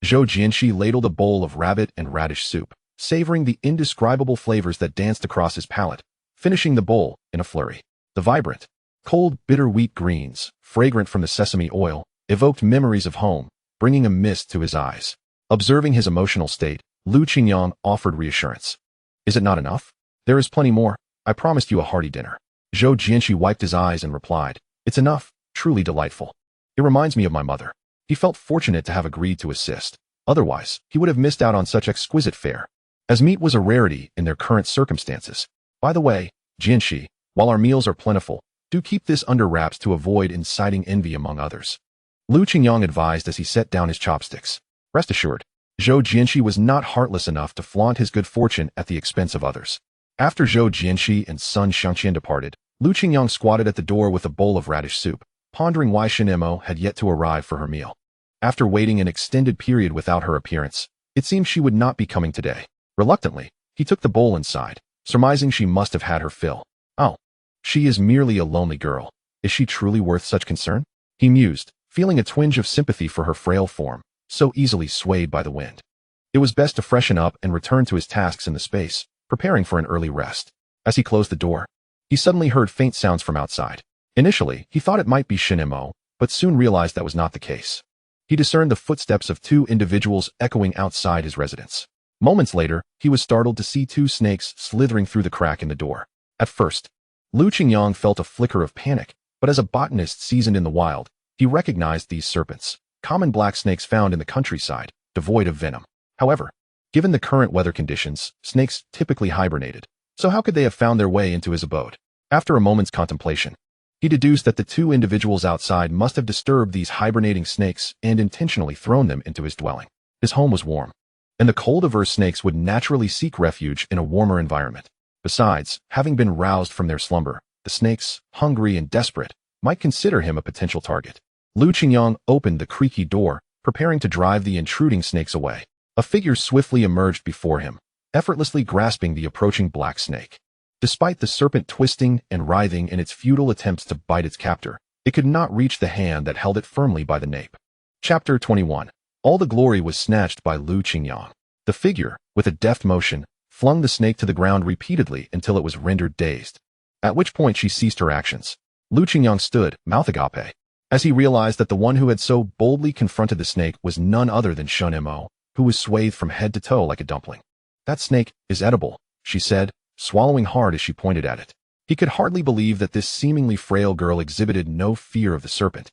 Zhou Jianxi ladled a bowl of rabbit and radish soup, savoring the indescribable flavors that danced across his palate, finishing the bowl in a flurry. The vibrant, cold, bitter wheat greens, fragrant from the sesame oil, evoked memories of home, bringing a mist to his eyes. Observing his emotional state, Lu Qingyang offered reassurance. Is it not enough? There is plenty more. I promised you a hearty dinner. Zhou Jianxi wiped his eyes and replied, It's enough, truly delightful. It reminds me of my mother. He felt fortunate to have agreed to assist. Otherwise, he would have missed out on such exquisite fare. As meat was a rarity in their current circumstances, By the way, Jianxi, while our meals are plentiful, do keep this under wraps to avoid inciting envy among others. Lu Qingyang advised as he set down his chopsticks. Rest assured, Zhou Jianxi was not heartless enough to flaunt his good fortune at the expense of others. After Zhou Jianxi and son Xiangqian departed, Lu Qingyang squatted at the door with a bowl of radish soup, pondering why Shunimo had yet to arrive for her meal. After waiting an extended period without her appearance, it seemed she would not be coming today. Reluctantly, he took the bowl inside, surmising she must have had her fill. Oh, she is merely a lonely girl. Is she truly worth such concern? He mused, feeling a twinge of sympathy for her frail form, so easily swayed by the wind. It was best to freshen up and return to his tasks in the space, preparing for an early rest. As he closed the door, he suddenly heard faint sounds from outside. Initially, he thought it might be Shunimo, but soon realized that was not the case. He discerned the footsteps of two individuals echoing outside his residence. Moments later, he was startled to see two snakes slithering through the crack in the door. At first, Lu Qingyang felt a flicker of panic, but as a botanist seasoned in the wild, he recognized these serpents, common black snakes found in the countryside, devoid of venom. However, given the current weather conditions, snakes typically hibernated, so how could they have found their way into his abode? After a moment's contemplation, he deduced that the two individuals outside must have disturbed these hibernating snakes and intentionally thrown them into his dwelling. His home was warm, and the cold-averse snakes would naturally seek refuge in a warmer environment. Besides, having been roused from their slumber, the snakes, hungry and desperate, might consider him a potential target. Lu Qingyang opened the creaky door, preparing to drive the intruding snakes away. A figure swiftly emerged before him, effortlessly grasping the approaching black snake. Despite the serpent twisting and writhing in its futile attempts to bite its captor, it could not reach the hand that held it firmly by the nape. Chapter 21. All the glory was snatched by Lu Qingyang. The figure, with a deft motion, flung the snake to the ground repeatedly until it was rendered dazed, at which point she ceased her actions. Lu Qingyang stood, mouth agape, as he realized that the one who had so boldly confronted the snake was none other than Shunimo, who was swathed from head to toe like a dumpling. That snake is edible, she said, swallowing hard as she pointed at it. He could hardly believe that this seemingly frail girl exhibited no fear of the serpent,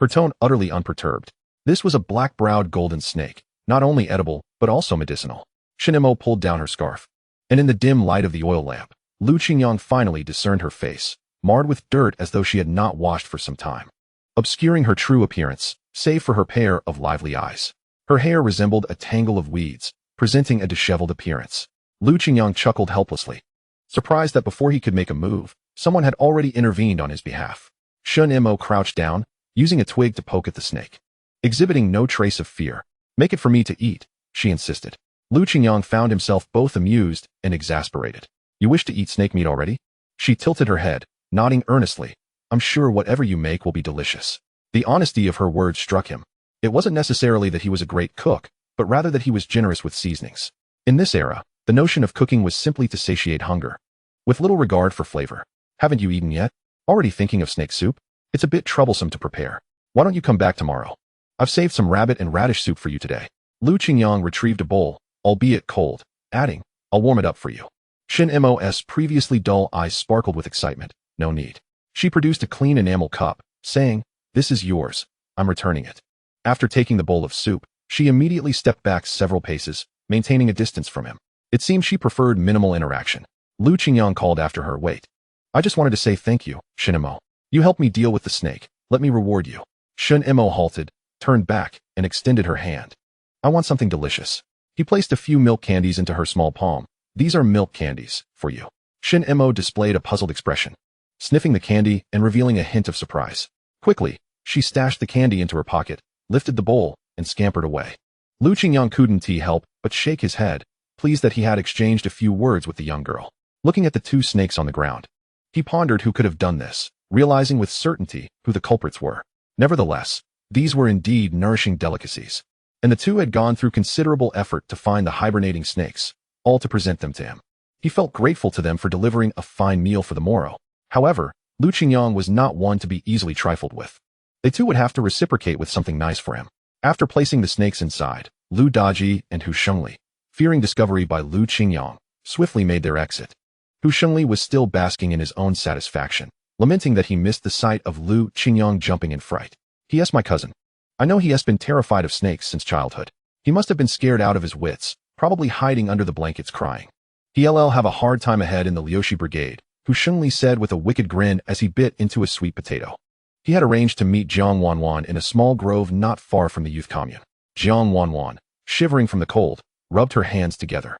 her tone utterly unperturbed. This was a black-browed golden snake, not only edible, but also medicinal. Shunimo pulled down her scarf, and in the dim light of the oil lamp, Lu Qingyang finally discerned her face, marred with dirt as though she had not washed for some time, obscuring her true appearance, save for her pair of lively eyes. Her hair resembled a tangle of weeds, presenting a disheveled appearance. Lu Qingyang chuckled helplessly, surprised that before he could make a move, someone had already intervened on his behalf. Shunimo crouched down, using a twig to poke at the snake. Exhibiting no trace of fear. "Make it for me to eat," she insisted. Lu Qingyang found himself both amused and exasperated. "You wish to eat snake meat already?" She tilted her head, nodding earnestly. "I'm sure whatever you make will be delicious." The honesty of her words struck him. It wasn't necessarily that he was a great cook, but rather that he was generous with seasonings. In this era, the notion of cooking was simply to satiate hunger, with little regard for flavor. "Haven't you eaten yet? Already thinking of snake soup? It's a bit troublesome to prepare. Why don't you come back tomorrow? I've saved some rabbit and radish soup for you today." Lu Qingyang retrieved a bowl, albeit cold, adding, "I'll warm it up for you." Shunimo's previously dull eyes sparkled with excitement. "No need." She produced a clean enamel cup, saying, "This is yours. I'm returning it." After taking the bowl of soup, she immediately stepped back several paces, maintaining a distance from him. It seemed she preferred minimal interaction. Lu Qingyang called after her, "Wait. I just wanted to say thank you, Shunimo. You helped me deal with the snake. Let me reward you." Shunimo halted, turned back, and extended her hand. "I want something delicious." He placed a few milk candies into her small palm. "These are milk candies, for you." Shunimo displayed a puzzled expression, sniffing the candy and revealing a hint of surprise. Quickly, she stashed the candy into her pocket, lifted the bowl, and scampered away. Lu Qingyang couldn't help but shake his head, pleased that he had exchanged a few words with the young girl. Looking at the two snakes on the ground, he pondered who could have done this, realizing with certainty who the culprits were. Nevertheless, these were indeed nourishing delicacies, and the two had gone through considerable effort to find the hibernating snakes, all to present them to him. He felt grateful to them for delivering a fine meal for the morrow. However, Lu Qingyang was not one to be easily trifled with. They too would have to reciprocate with something nice for him. After placing the snakes inside, Lu Daji and Hu Shengli, fearing discovery by Lu Qingyang, swiftly made their exit. Hu Shengli was still basking in his own satisfaction, lamenting that he missed the sight of Lu Qingyang jumping in fright. "He my cousin. I know he has been terrified of snakes since childhood. He must have been scared out of his wits, probably hiding under the blankets crying." He'll have a hard time ahead in the Liushi Brigade, Hu Shengli said with a wicked grin as he bit into a sweet potato. He had arranged to meet Jiang Wanwan in a small grove not far from the youth commune. Jiang Wanwan, shivering from the cold, rubbed her hands together.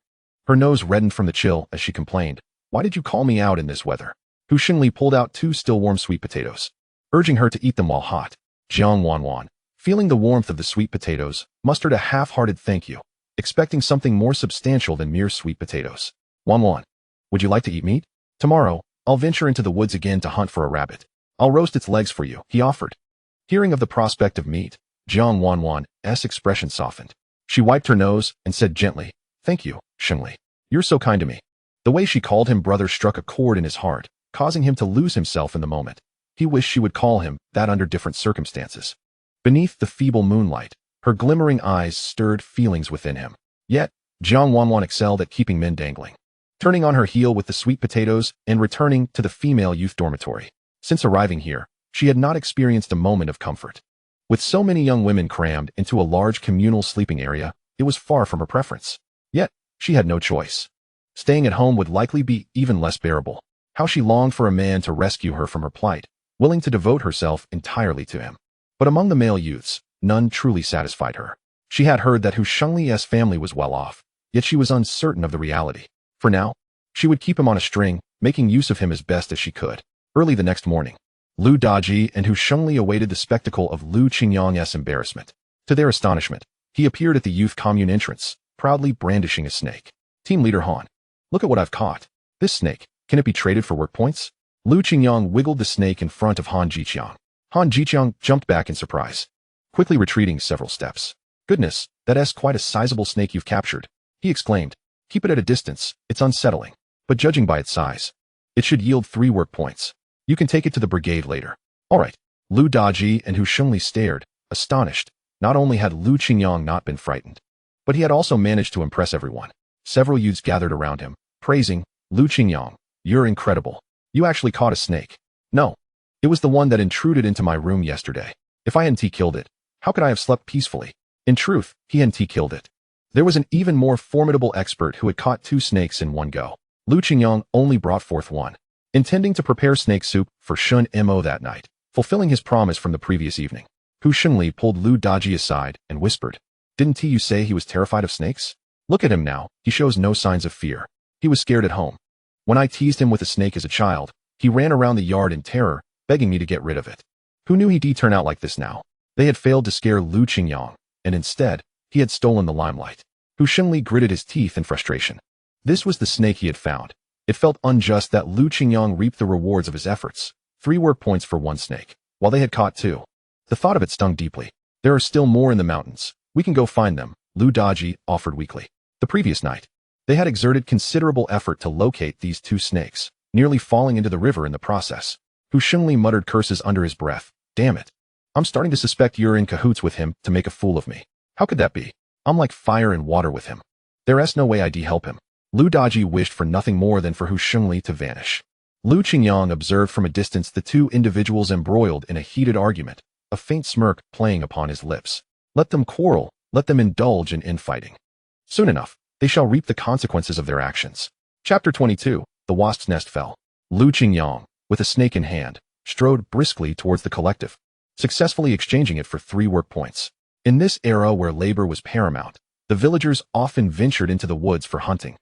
Her nose reddened from the chill as she complained, "Why did you call me out in this weather?" Hu Shengli pulled out 2 still warm sweet potatoes, urging her to eat them while hot. Jiang Wanwan, feeling the warmth of the sweet potatoes, mustered a half-hearted thank you, expecting something more substantial than mere sweet potatoes. Wanwan, would you like to eat meat? Tomorrow, I'll venture into the woods again to hunt for a rabbit. I'll roast its legs for you, he offered. Hearing of the prospect of meat, Jiang Wanwan's expression softened. She wiped her nose and said gently, "Thank you, Shengli. You're so kind to me." The way she called him brother struck a chord in his heart, causing him to lose himself in the moment. He wished she would call him that under different circumstances. Beneath the feeble moonlight, her glimmering eyes stirred feelings within him. Yet, Jiang Wanwan excelled at keeping men dangling. Turning on her heel with the sweet potatoes and returning to the female youth dormitory. Since arriving here, she had not experienced a moment of comfort. With so many young women crammed into a large communal sleeping area, it was far from her preference. Yet, she had no choice. Staying at home would likely be even less bearable. How she longed for a man to rescue her from her plight, willing to devote herself entirely to him. But among the male youths, none truly satisfied her. She had heard that Hu Shengli's family was well off, yet she was uncertain of the reality. For now, she would keep him on a string, making use of him as best as she could. Early the next morning, Lu Daji and Hu Shengli awaited the spectacle of Lu Qingyang's embarrassment. To their astonishment, he appeared at the youth commune entrance, proudly brandishing a snake. Team leader Han, look at what I've caught. This snake, can it be traded for work points? Lu Qingyang wiggled the snake in front of Han Jiqiang. Han Jiqiang jumped back in surprise, quickly retreating several steps. Goodness, that's quite a sizable snake you've captured, he exclaimed. Keep it at a distance, it's unsettling. But judging by its size, it should yield 3 work points. You can take it to the brigade later. All right. Lu Daji and Hu Shengli stared, astonished. Not only had Lu Qingyang not been frightened, but he had also managed to impress everyone. Several youths gathered around him, praising, "Lu Qingyang, you're incredible. You actually caught a snake." "No. It was the one that intruded into my room yesterday. If I hadn't killed it, how could I have slept peacefully?" In truth, he hadn't killed it. There was an even more formidable expert who had caught 2 snakes in one go. Lu Qingyang only brought forth one, intending to prepare snake soup for Shunimo that night, fulfilling his promise from the previous evening. Hu Shengli pulled Lu Daji aside and whispered, "Didn't you say he was terrified of snakes? Look at him now, he shows no signs of fear. He was scared at home. When I teased him with a snake as a child, he ran around the yard in terror, begging me to get rid of it. Who knew he'd turn out like this now?" They had failed to scare Lu Qingyang, and instead, he had stolen the limelight. Hu Shengli gritted his teeth in frustration. This was the snake he had found. It felt unjust that Lu Qingyang reaped the rewards of his efforts. 3 work points for 1 snake, while they had caught 2. The thought of it stung deeply. There are still more in the mountains. We can go find them, Lu Daji offered weakly. The previous night, they had exerted considerable effort to locate these 2 snakes, nearly falling into the river in the process. Hu Shengli muttered curses under his breath. Damn it. I'm starting to suspect you're in cahoots with him to make a fool of me. How could that be? I'm like fire and water with him. There's no way I'd help him. Lu Daji wished for nothing more than for Hu Shengli to vanish. Lu Qingyang observed from a distance the 2 individuals embroiled in a heated argument, a faint smirk playing upon his lips. Let them quarrel, let them indulge in infighting. Soon enough, they shall reap the consequences of their actions. Chapter 22, The Wasp's Nest Fell. Lu Qingyang, with a snake in hand, strode briskly towards the collective, successfully exchanging it for 3 work points. In this era where labor was paramount, the villagers often ventured into the woods for hunting,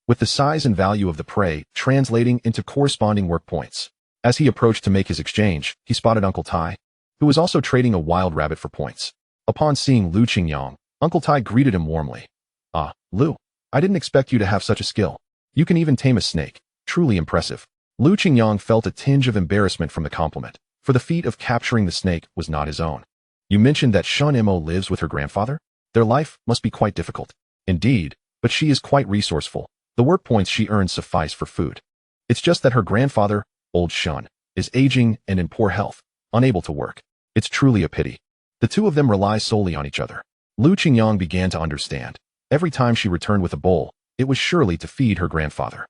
with the size and value of the prey translating into corresponding work points. As he approached to make his exchange, he spotted Uncle Tai, who was also trading a wild rabbit for points. Upon seeing Lu Qingyang, Uncle Tai greeted him warmly. "Ah, Lu, I didn't expect you to have such a skill. You can even tame a snake. Truly impressive." Lu Qingyang felt a tinge of embarrassment from the compliment, for the feat of capturing the snake was not his own. "You mentioned that Shunimo lives with her grandfather? Their life must be quite difficult." "Indeed, but she is quite resourceful. The work points she earns suffice for food. It's just that her grandfather, old Shun, is aging and in poor health, unable to work. It's truly a pity. The 2 of them rely solely on each other." Lu Qingyang began to understand. Every time she returned with a bowl, it was surely to feed her grandfather.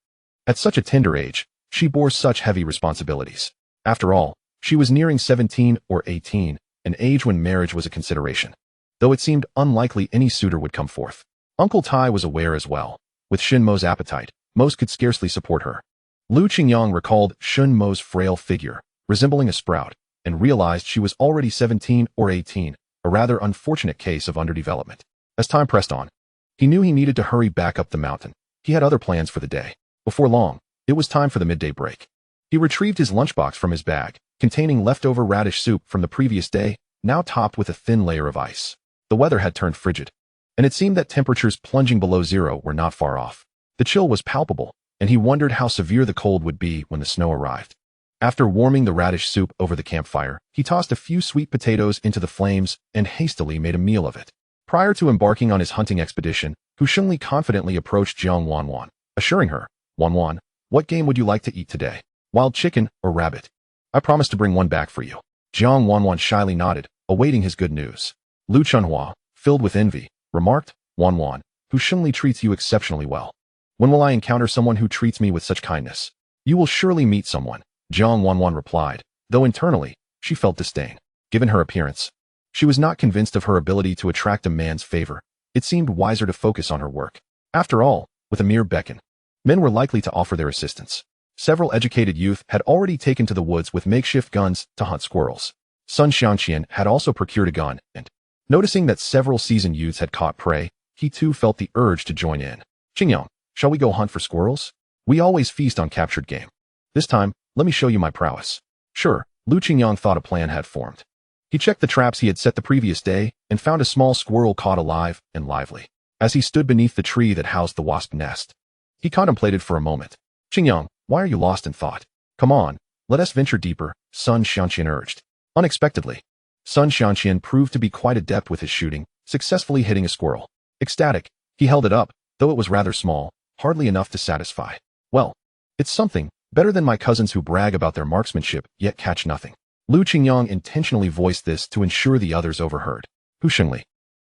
At such a tender age, she bore such heavy responsibilities. After all, she was nearing 17 or 18, an age when marriage was a consideration, though it seemed unlikely any suitor would come forth. Uncle Tai was aware as well. With Shinmo's appetite, Most could scarcely support her. Lu Qingyang recalled Shunimo's frail figure, resembling a sprout, and realized she was already 17 or 18, a rather unfortunate case of underdevelopment. As time pressed on, he knew he needed to hurry back up the mountain. He had other plans for the day. Before long, it was time for the midday break. He retrieved his lunchbox from his bag, containing leftover radish soup from the previous day, now topped with a thin layer of ice. The weather had turned frigid, and it seemed that temperatures plunging below zero were not far off. The chill was palpable, and he wondered how severe the cold would be when the snow arrived. After warming the radish soup over the campfire, he tossed a few sweet potatoes into the flames and hastily made a meal of it. Prior to embarking on his hunting expedition, Hu Shengli confidently approached Jiang Wanwan, assuring her, "Wanwan, what game would you like to eat today? Wild chicken or rabbit? I promise to bring one back for you." Jiang Wanwan shyly nodded, awaiting his good news. Lu Chunhua, filled with envy, remarked, "Wanwan, Hu Shengli treats you exceptionally well. When will I encounter someone who treats me with such kindness?" "You will surely meet someone," Jiang Wanwan replied, though internally, she felt disdain. Given her appearance, she was not convinced of her ability to attract a man's favor. It seemed wiser to focus on her work. After all, with a mere beckon, men were likely to offer their assistance. Several educated youth had already taken to the woods with makeshift guns to hunt squirrels. Sun Xianqian had also procured a gun, and, noticing that several seasoned youths had caught prey, he too felt the urge to join in. "Qingyang, shall we go hunt for squirrels? We always feast on captured game. This time, let me show you my prowess." Sure, Lu Qingyang thought a plan had formed. He checked the traps he had set the previous day and found a small squirrel caught alive and lively. As he stood beneath the tree that housed the wasp nest, he contemplated for a moment. "Qingyang, why are you lost in thought? Come on, let us venture deeper," Sun Xianqian urged. Unexpectedly, Sun Xianqian proved to be quite adept with his shooting, successfully hitting a squirrel. Ecstatic, he held it up, though it was rather small, hardly enough to satisfy. "Well, it's something, better than my cousins who brag about their marksmanship yet catch nothing." Lu Qingyang intentionally voiced this to ensure the others overheard. Hu Shengli,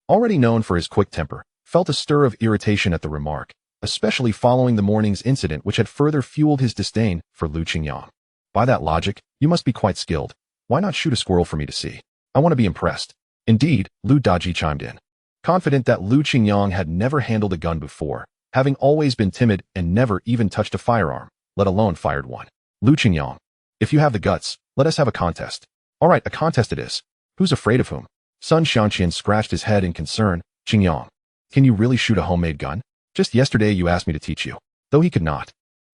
already known for his quick temper, felt a stir of irritation at the remark, especially following the morning's incident which had further fueled his disdain for Lu Qingyang. "By that logic, you must be quite skilled. Why not shoot a squirrel for me to see? I want to be impressed." "Indeed," Lu Daji chimed in, confident that Lu Qingyang had never handled a gun before, having always been timid and never even touched a firearm, let alone fired one. "Lu Qingyang, if you have the guts, let us have a contest." "All right, a contest it is. Who's afraid of whom?" Sun Xianqian scratched his head in concern. "Qingyang, can you really shoot a homemade gun? Just yesterday you asked me to teach you." Though he could not.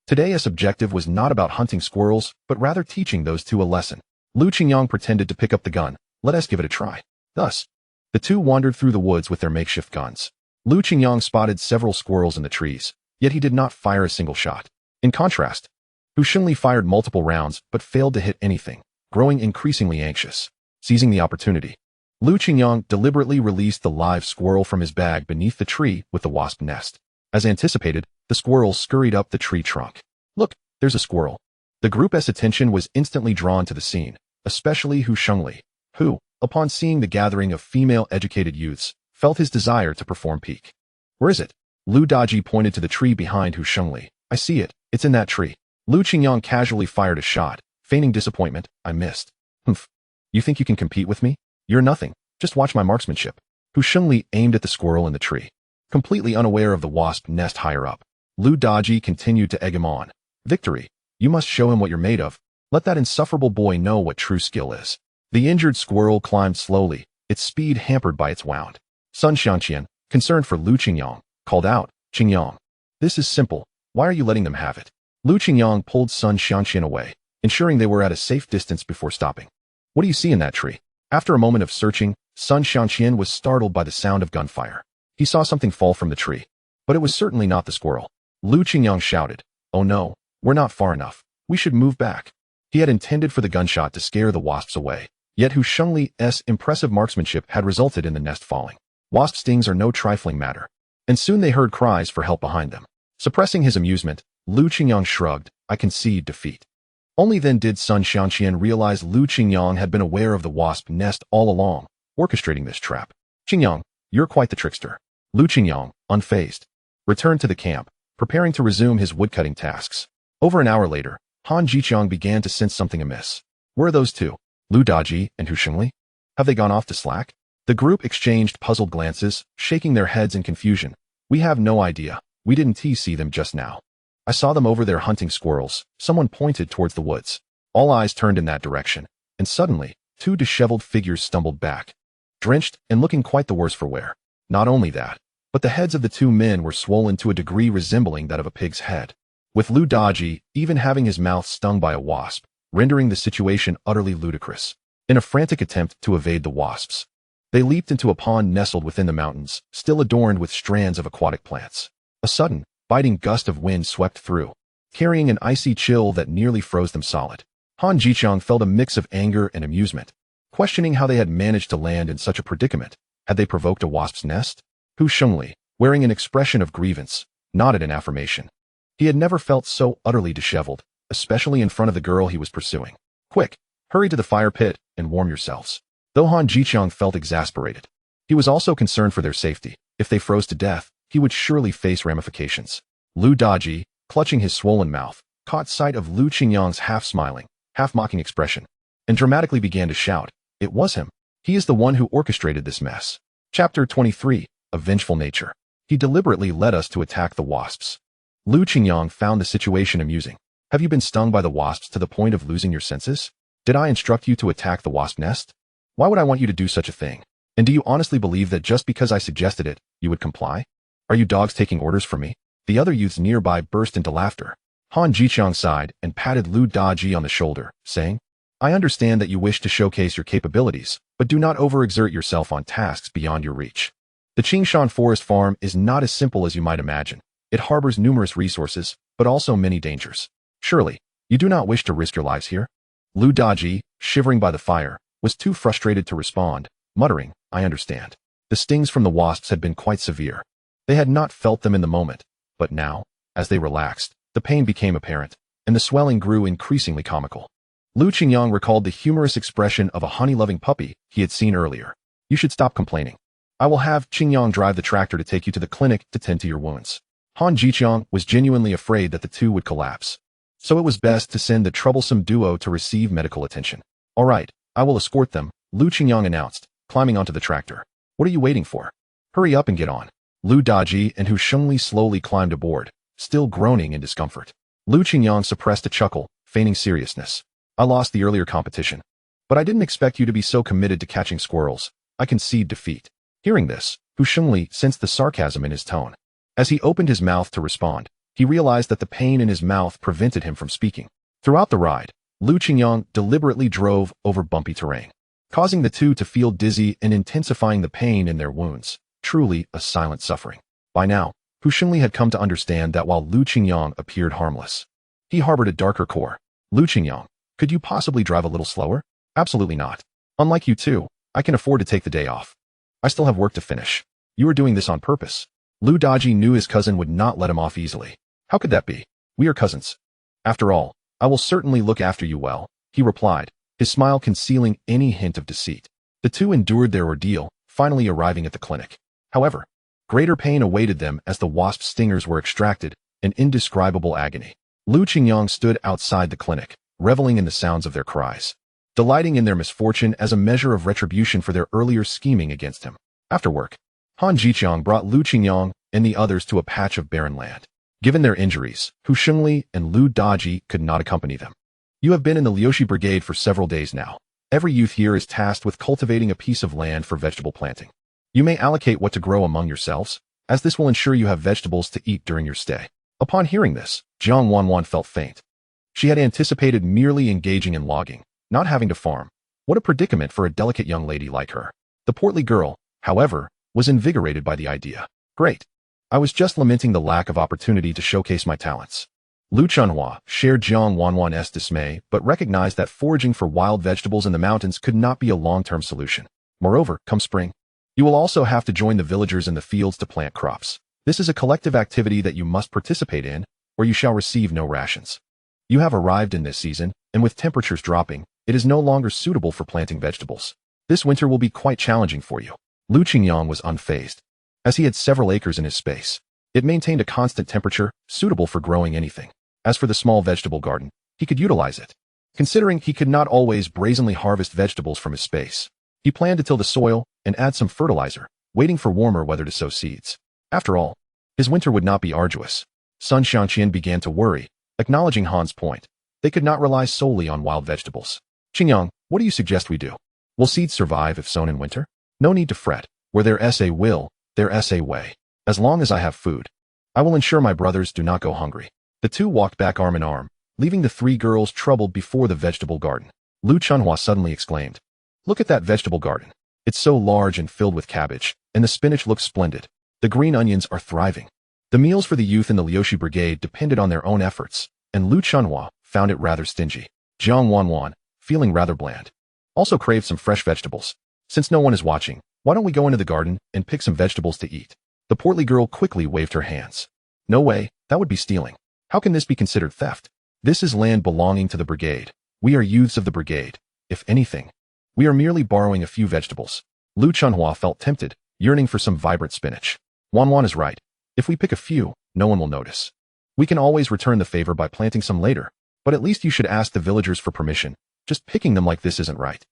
Today's objective was not about hunting squirrels, but rather teaching those two a lesson. Lu Qingyang pretended to pick up the gun. "Let us give it a try." Thus, the two wandered through the woods with their makeshift guns. Lu Qingyang spotted several squirrels in the trees, yet he did not fire a single shot. In contrast, Hu Shengli fired multiple rounds but failed to hit anything, growing increasingly anxious. Seizing the opportunity, Lu Qingyang deliberately released the live squirrel from his bag beneath the tree with the wasp nest. As anticipated, the squirrel scurried up the tree trunk. "Look, there's a squirrel." The group's attention was instantly drawn to the scene, especially Hu Shengli, who, upon seeing the gathering of female educated youths, felt his desire to perform pique. "Where is it?" Lu Daji pointed to the tree behind Hu Shengli. "I see it. It's in that tree." Lu Qingyang casually fired a shot, feigning disappointment. "I missed." "Humph. You think you can compete with me? You're nothing. Just watch my marksmanship." Hu Shengli aimed at the squirrel in the tree. Completely unaware of the wasp nest higher up, Lu Daji continued to egg him on. "Victory. You must show him what you're made of. Let that insufferable boy know what true skill is." The injured squirrel climbed slowly, its speed hampered by its wound. Sun Xianqian, concerned for Lu Qingyang, called out, "Qingyang, this is simple. Why are you letting them have it?" Lu Qingyang pulled Sun Xianqian away, ensuring they were at a safe distance before stopping. "What do you see in that tree?" After a moment of searching, Sun Xianqian was startled by the sound of gunfire. He saw something fall from the tree, but it was certainly not the squirrel. Lu Qingyang shouted, "Oh no, we're not far enough. We should move back." He had intended for the gunshot to scare the wasps away, yet Hu Shengli's impressive marksmanship had resulted in the nest falling. Wasp stings are no trifling matter, and soon they heard cries for help behind them. Suppressing his amusement, Lu Qingyang shrugged, "I concede defeat." Only then did Sun Xianqian realize Lu Qingyang had been aware of the wasp nest all along, orchestrating this trap. "Qingyang, you're quite the trickster." Lu Qingyang, unfazed, returned to the camp, preparing to resume his woodcutting tasks. Over an hour later, Han Jiqiang began to sense something amiss. Where are those two? Lu Daji and Hu Shengli? Have they gone off to slack? The group exchanged puzzled glances, shaking their heads in confusion. "We have no idea. We didn't see them just now." I saw them over there hunting squirrels. Someone pointed towards the woods. All eyes turned in that direction, and suddenly, two disheveled figures stumbled back, drenched and looking quite the worse for wear. Not only that, but the heads of the two men were swollen to a degree resembling that of a pig's head, with Lu Daji even having his mouth stung by a wasp, rendering the situation utterly ludicrous. In a frantic attempt to evade the wasps, they leaped into a pond nestled within the mountains, still adorned with strands of aquatic plants. A sudden, biting gust of wind swept through, carrying an icy chill that nearly froze them solid. Han Jiqiang felt a mix of anger and amusement, questioning how they had managed to land in such a predicament. Had they provoked a wasp's nest? Hu Shengli, wearing an expression of grievance, nodded in affirmation. He had never felt so utterly disheveled, especially in front of the girl he was pursuing. Quick, hurry to the fire pit and warm yourselves. Though Han Jiqiang felt exasperated, he was also concerned for their safety. If they froze to death, he would surely face ramifications. Lu Daji, clutching his swollen mouth, caught sight of Lu Qingyang's half-smiling, half-mocking expression, and dramatically began to shout. It was him. He is the one who orchestrated this mess. Chapter 23, A Vengeful Nature. He deliberately led us to attack the wasps. Lu Qingyang found the situation amusing. Have you been stung by the wasps to the point of losing your senses? Did I instruct you to attack the wasp nest? Why would I want you to do such a thing? And do you honestly believe that just because I suggested it, you would comply? Are you dogs taking orders from me? The other youths nearby burst into laughter. Han Jiqiang sighed and patted Lu Daji on the shoulder, saying, I understand that you wish to showcase your capabilities, but do not overexert yourself on tasks beyond your reach. The Qingshan Forest Farm is not as simple as you might imagine. It harbors numerous resources, but also many dangers. Surely, you do not wish to risk your lives here? Lu Daji, shivering by the fire, was too frustrated to respond, muttering, I understand. The stings from the wasps had been quite severe. They had not felt them in the moment, but now, as they relaxed, the pain became apparent, and the swelling grew increasingly comical. Lu Qingyang recalled the humorous expression of a honey-loving puppy he had seen earlier. You should stop complaining. I will have Qingyang drive the tractor to take you to the clinic to tend to your wounds. Han Jiqiang was genuinely afraid that the two would collapse, so it was best to send the troublesome duo to receive medical attention. All right, I will escort them, Lu Qingyang announced, climbing onto the tractor. What are you waiting for? Hurry up and get on. Lu Daji and Hu Shengli slowly climbed aboard, still groaning in discomfort. Lu Qingyang suppressed a chuckle, feigning seriousness. I lost the earlier competition, but I didn't expect you to be so committed to catching squirrels. I concede defeat. Hearing this, Hu Shengli sensed the sarcasm in his tone. As he opened his mouth to respond, he realized that the pain in his mouth prevented him from speaking. Throughout the ride, Lu Qingyang deliberately drove over bumpy terrain, causing the two to feel dizzy and intensifying the pain in their wounds. Truly a silent suffering. By now, Hu Shengli had come to understand that while Lu Qingyang appeared harmless, he harbored a darker core. Lu Qingyang, could you possibly drive a little slower? Absolutely not. Unlike you two, I can afford to take the day off. I still have work to finish. You are doing this on purpose. Lu Daji knew his cousin would not let him off easily. How could that be? We are cousins. After all, I will certainly look after you well, he replied, his smile concealing any hint of deceit. The two endured their ordeal, finally arriving at the clinic. However, greater pain awaited them as the wasp stingers were extracted, an indescribable agony. Lu Qingyang stood outside the clinic, reveling in the sounds of their cries, delighting in their misfortune as a measure of retribution for their earlier scheming against him. After work, Han Jiqiang brought Lu Qingyang and the others to a patch of barren land. Given their injuries, Hu Shengli and Lu Daji could not accompany them. You have been in the Liushi Brigade for several days now. Every youth here is tasked with cultivating a piece of land for vegetable planting. You may allocate what to grow among yourselves, as this will ensure you have vegetables to eat during your stay. Upon hearing this, Jiang Wanwan felt faint. She had anticipated merely engaging in logging, not having to farm. What a predicament for a delicate young lady like her. The portly girl, however, was invigorated by the idea. Great. I was just lamenting the lack of opportunity to showcase my talents. Lu Chunhua shared Jiang Wanwan's dismay, but recognized that foraging for wild vegetables in the mountains could not be a long-term solution. Moreover, come spring, you will also have to join the villagers in the fields to plant crops. This is a collective activity that you must participate in, or you shall receive no rations. You have arrived in this season, and with temperatures dropping, it is no longer suitable for planting vegetables. This winter will be quite challenging for you. Lu Qingyang was unfazed, as he had several acres in his space. It maintained a constant temperature, suitable for growing anything. As for the small vegetable garden, he could utilize it. Considering he could not always brazenly harvest vegetables from his space, he planned to till the soil and add some fertilizer, waiting for warmer weather to sow seeds. After all, his winter would not be arduous. Sun Xiangqian began to worry, acknowledging Han's point. They could not rely solely on wild vegetables. Qingyang, what do you suggest we do? Will seeds survive if sown in winter? No need to fret. Where there is a will, there is a way. As long as I have food, I will ensure my brothers do not go hungry. The two walked back arm in arm, leaving the three girls troubled before the vegetable garden. Lu Chunhua suddenly exclaimed, "Look at that vegetable garden. It's so large and filled with cabbage, and the spinach looks splendid. The green onions are thriving." The meals for the youth in the Liushi Brigade depended on their own efforts, and Lu Chunhua found it rather stingy. Jiang Wanwan, feeling rather bland, also craved some fresh vegetables. Since no one is watching, why don't we go into the garden and pick some vegetables to eat? The portly girl quickly waved her hands. No way, that would be stealing. How can this be considered theft? This is land belonging to the brigade. We are youths of the brigade. If anything, we are merely borrowing a few vegetables. Lu Chunhua felt tempted, yearning for some vibrant spinach. Wanwan is right. If we pick a few, no one will notice. We can always return the favor by planting some later, but at least you should ask the villagers for permission. Just picking them like this isn't right.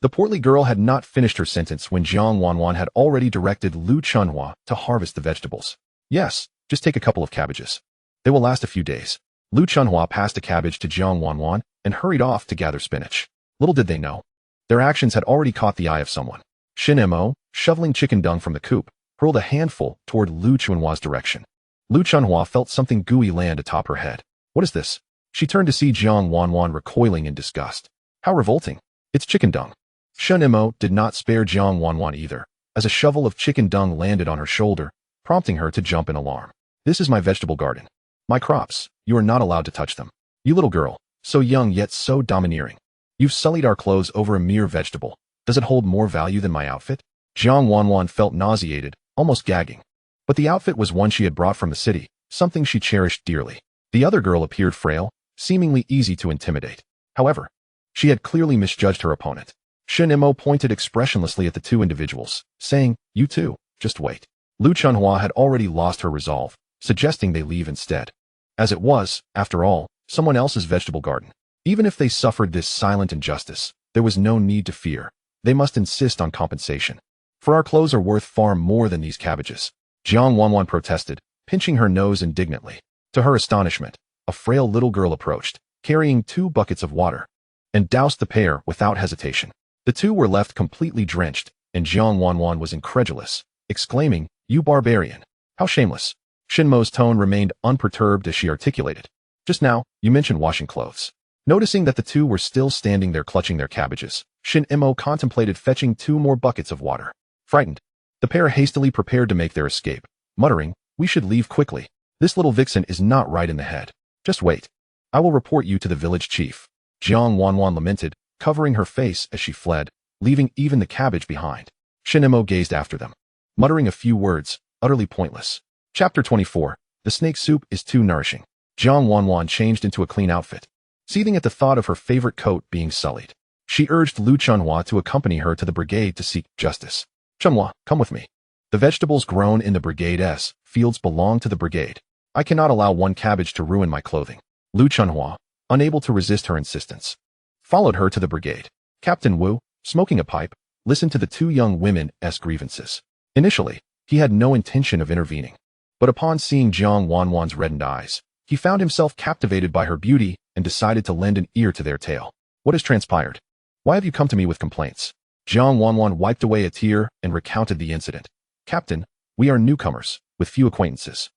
The portly girl had not finished her sentence when Jiang Wanwan had already directed Lu Chunhua to harvest the vegetables. Yes, just take a couple of cabbages. They will last a few days. Lu Chunhua passed a cabbage to Jiang Wanwan and hurried off to gather spinach. Little did they know, their actions had already caught the eye of someone. Shunimo, shoveling chicken dung from the coop, hurled a handful toward Lu Chunhua's direction. Lu Chunhua felt something gooey land atop her head. What is this? She turned to see Jiang Wanwan recoiling in disgust. How revolting. It's chicken dung. Shunimo did not spare Jiang Wanwan either, as a shovel of chicken dung landed on her shoulder, prompting her to jump in alarm. This is my vegetable garden. My crops, you are not allowed to touch them. You little girl, so young yet so domineering. You've sullied our clothes over a mere vegetable. Does it hold more value than my outfit? Jiang Wanwan felt nauseated, almost gagging. But the outfit was one she had brought from the city, something she cherished dearly. The other girl appeared frail, seemingly easy to intimidate. However, she had clearly misjudged her opponent. Shunimo pointed expressionlessly at the two individuals, saying, "You two, just wait." Lu Chunhua had already lost her resolve, suggesting they leave instead. As it was, after all, someone else's vegetable garden. Even if they suffered this silent injustice, there was no need to fear. They must insist on compensation. For our clothes are worth far more than these cabbages. Jiang Wanwan protested, pinching her nose indignantly. To her astonishment, a frail little girl approached, carrying 2 buckets of water, and doused the pair without hesitation. The two were left completely drenched, and Jiang Wanwan was incredulous, exclaiming, "You barbarian! How shameless!" Shinmo's tone remained unperturbed as she articulated, "Just now, you mentioned washing clothes." Noticing that the two were still standing there clutching their cabbages, Shunimo contemplated fetching 2 more buckets of water. Frightened, the pair hastily prepared to make their escape, muttering, "We should leave quickly. This little vixen is not right in the head. Just wait. I will report you to the village chief." Jiang Wanwan lamented, covering her face as she fled, leaving even the cabbage behind. Shunimo gazed after them, muttering a few words, utterly pointless. Chapter 24. The snake soup is too nourishing. Jiang Wanwan changed into a clean outfit, seething at the thought of her favorite coat being sullied. She urged Lu Chunhua to accompany her to the brigade to seek justice. "Chunhua, come with me. The vegetables grown in the brigade's fields belong to the brigade. I cannot allow one cabbage to ruin my clothing." Lu Chunhua, unable to resist her insistence, followed her to the brigade. Captain Wu, smoking a pipe, listened to the 2 young women's grievances. Initially, he had no intention of intervening, but upon seeing Jiang Wanwan's reddened eyes, he found himself captivated by her beauty and decided to lend an ear to their tale. "What has transpired? Why have you come to me with complaints?" Jiang Wanwan wiped away a tear and recounted the incident. "Captain, we are newcomers, with few acquaintances.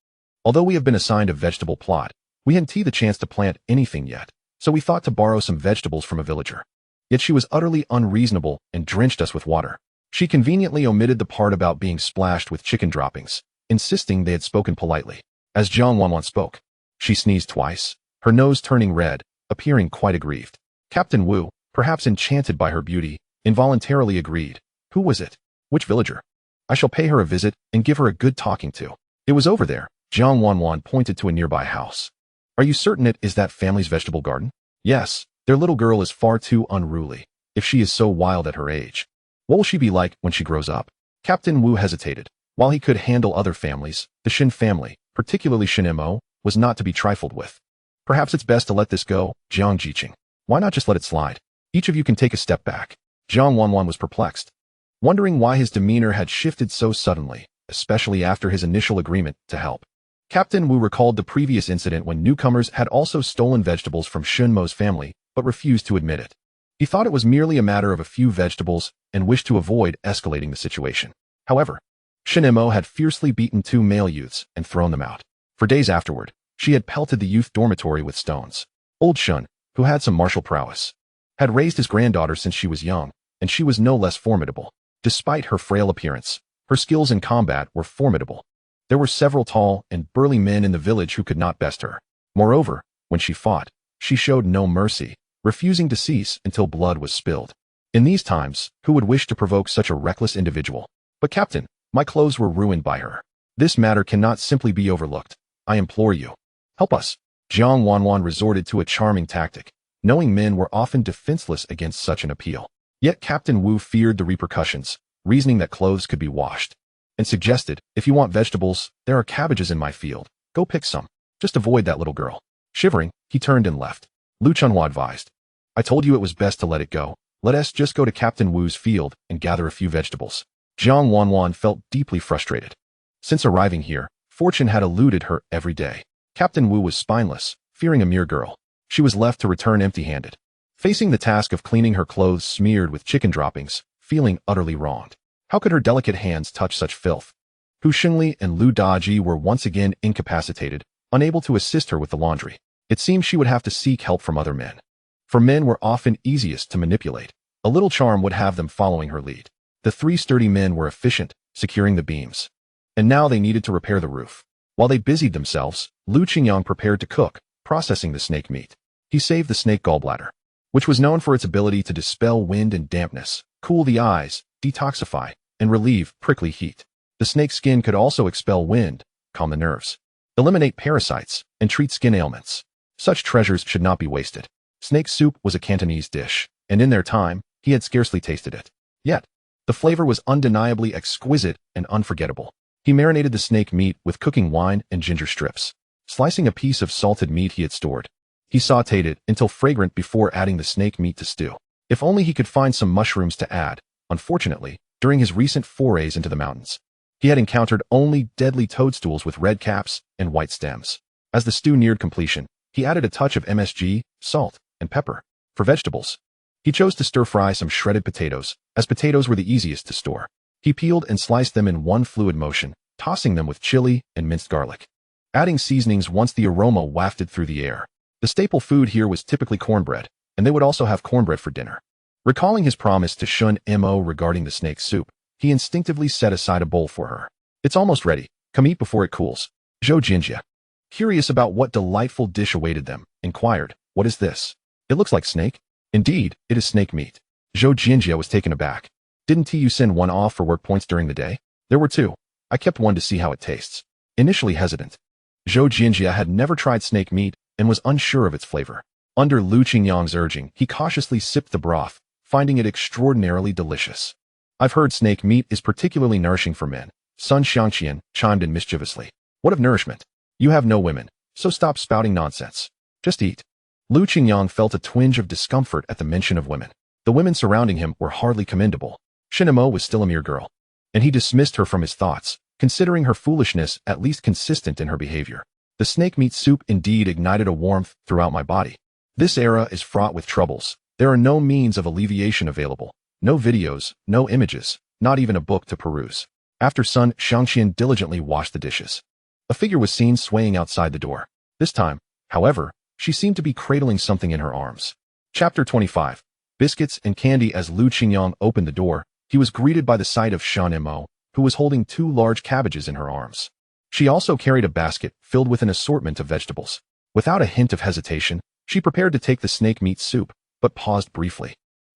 Although we have been assigned a vegetable plot, we hadn't the chance to plant anything yet, so we thought to borrow some vegetables from a villager. Yet she was utterly unreasonable and drenched us with water. She conveniently omitted the part about being splashed with chicken droppings, insisting they had spoken politely. As Jiang Wanwan spoke, she sneezed twice, her nose turning red, appearing quite aggrieved. Captain Wu, perhaps enchanted by her beauty, involuntarily agreed. "Who was it? Which villager? I shall pay her a visit and give her a good talking to." "It was over there." Jiang Wanwan pointed to a nearby house. "Are you certain it is that family's vegetable garden?" "Yes, their little girl is far too unruly, if she is so wild at her age. What will she be like when she grows up?" Captain Wu hesitated. While he could handle other families, the Shin family, particularly Shunimo, was not to be trifled with. "Perhaps it's best to let this go, Jiang Jiqing. Why not just let it slide? Each of you can take a step back." Jiang Wanwan was perplexed, wondering why his demeanor had shifted so suddenly, especially after his initial agreement to help. Captain Wu recalled the previous incident when newcomers had also stolen vegetables from Shunimo's family, but refused to admit it. He thought it was merely a matter of a few vegetables and wished to avoid escalating the situation. However, Shunimo had fiercely beaten 2 male youths and thrown them out. For days afterward, she had pelted the youth dormitory with stones. Old Shun, who had some martial prowess, had raised his granddaughter since she was young, and she was no less formidable. Despite her frail appearance, her skills in combat were formidable. There were several tall and burly men in the village who could not best her. Moreover, when she fought, she showed no mercy, refusing to cease until blood was spilled. In these times, who would wish to provoke such a reckless individual? But Captain, my clothes were ruined by her. This matter cannot simply be overlooked. I implore you. Help us. Jiang Wanwan resorted to a charming tactic, knowing men were often defenseless against such an appeal. Yet Captain Wu feared the repercussions, reasoning that clothes could be washed, and suggested, if you want vegetables, there are cabbages in my field. Go pick some. Just avoid that little girl. Shivering, he turned and left. Lu Chunhua advised. I told you it was best to let it go. Let us just go to Captain Wu's field and gather a few vegetables. Jiang Wanwan felt deeply frustrated. Since arriving here, fortune had eluded her every day. Captain Wu was spineless, fearing a mere girl. She was left to return empty-handed, facing the task of cleaning her clothes smeared with chicken droppings, feeling utterly wronged. How could her delicate hands touch such filth? Hu Xingli and Lu Daji were once again incapacitated, unable to assist her with the laundry. It seemed she would have to seek help from other men. For men were often easiest to manipulate. A little charm would have them following her lead. The 3 sturdy men were efficient, securing the beams. And now they needed to repair the roof. While they busied themselves, Lu Qingyang prepared to cook, processing the snake meat. He saved the snake gallbladder, which was known for its ability to dispel wind and dampness, cool the eyes, detoxify, and relieve prickly heat. The snake's skin could also expel wind, calm the nerves, eliminate parasites, and treat skin ailments. Such treasures should not be wasted. Snake soup was a Cantonese dish, and in their time, he had scarcely tasted it. Yet, the flavor was undeniably exquisite and unforgettable. He marinated the snake meat with cooking wine and ginger strips. Slicing a piece of salted meat he had stored, he sautéed it until fragrant before adding the snake meat to stew. If only he could find some mushrooms to add. Unfortunately, during his recent forays into the mountains, he had encountered only deadly toadstools with red caps and white stems. As the stew neared completion, he added a touch of MSG, salt, and pepper. For vegetables, he chose to stir-fry some shredded potatoes, as potatoes were the easiest to store. He peeled and sliced them in one fluid motion, tossing them with chili and minced garlic, adding seasonings once the aroma wafted through the air. The staple food here was typically cornbread, and they would also have cornbread for dinner. Recalling his promise to Shunimo regarding the snake soup, he instinctively set aside a bowl for her. It's almost ready. Come eat before it cools. Zhou Jinjia, curious about what delightful dish awaited them, inquired, What is this? It looks like snake. Indeed, it is snake meat. Zhou Jinjia was taken aback. Didn't you send one off for work points during the day? There were 2. I kept one to see how it tastes. Initially hesitant, Zhou Jinjia had never tried snake meat and was unsure of its flavor. Under Lu Qingyang's urging, he cautiously sipped the broth, finding it extraordinarily delicious. I've heard snake meat is particularly nourishing for men. Sun Xiangqian chimed in mischievously. What of nourishment? You have no women, so stop spouting nonsense. Just eat. Lu Qingyang felt a twinge of discomfort at the mention of women. The women surrounding him were hardly commendable. Shunimo was still a mere girl, and he dismissed her from his thoughts, considering her foolishness at least consistent in her behavior. The snake meat soup indeed ignited a warmth throughout my body. This era is fraught with troubles. There are no means of alleviation available. No videos, no images, not even a book to peruse. After Sun Xiangqian diligently washed the dishes, a figure was seen swaying outside the door. This time, however, she seemed to be cradling something in her arms. Chapter 25. Biscuits and candy. As Lu Qingyang opened the door, he was greeted by the sight of Shunimo, who was holding 2 large cabbages in her arms. She also carried a basket filled with an assortment of vegetables. Without a hint of hesitation, she prepared to take the snake meat soup, but paused briefly,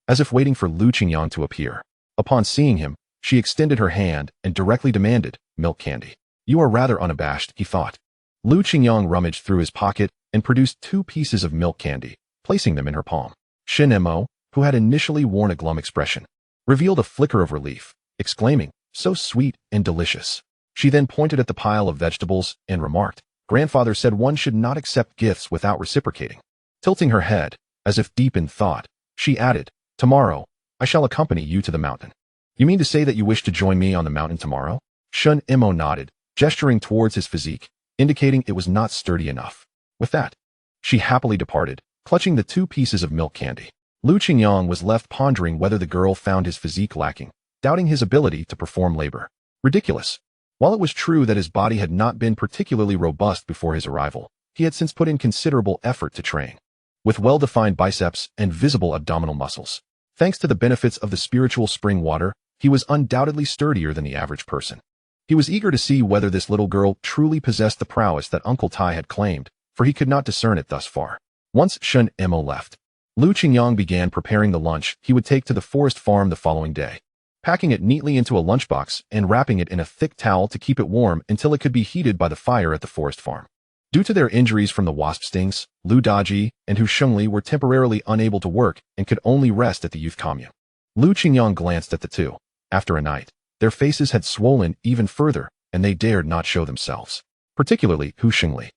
as if waiting for Lu Qingyang to appear. Upon seeing him, she extended her hand and directly demanded, milk candy. You are rather unabashed, he thought. Lu Qingyang rummaged through his pocket and produced 2 pieces of milk candy, placing them in her palm. Shunimo, who had initially worn a glum expression, revealed a flicker of relief, exclaiming, so sweet and delicious. She then pointed at the pile of vegetables and remarked, Grandfather said one should not accept gifts without reciprocating. Tilting her head, as if deep in thought, she added, Tomorrow, I shall accompany you to the mountain. You mean to say that you wish to join me on the mountain tomorrow? Shunimo nodded, gesturing towards his physique. indicating it was not sturdy enough. With that, she happily departed, clutching the 2 pieces of milk candy. Qingyang was left pondering whether the girl found his physique lacking, doubting his ability to perform labor. Ridiculous. While it was true that his body had not been particularly robust before his arrival, he had since put in considerable effort to train. With well-defined biceps and visible abdominal muscles. Thanks to the benefits of the spiritual spring water, he was undoubtedly sturdier than the average person. He was eager to see whether this little girl truly possessed the prowess that Uncle Tai had claimed, for he could not discern it thus far. Once Shunimo left, Qingyang began preparing the lunch he would take to the forest farm the following day, packing it neatly into a lunchbox and wrapping it in a thick towel to keep it warm until it could be heated by the fire at the forest farm. Due to their injuries from the wasp stings, Lu Daji and Hu Shengli were temporarily unable to work and could only rest at the youth commune. Qingyang glanced at the two. After a night, their faces had swollen even further, and they dared not show themselves. Particularly Hu Shengli,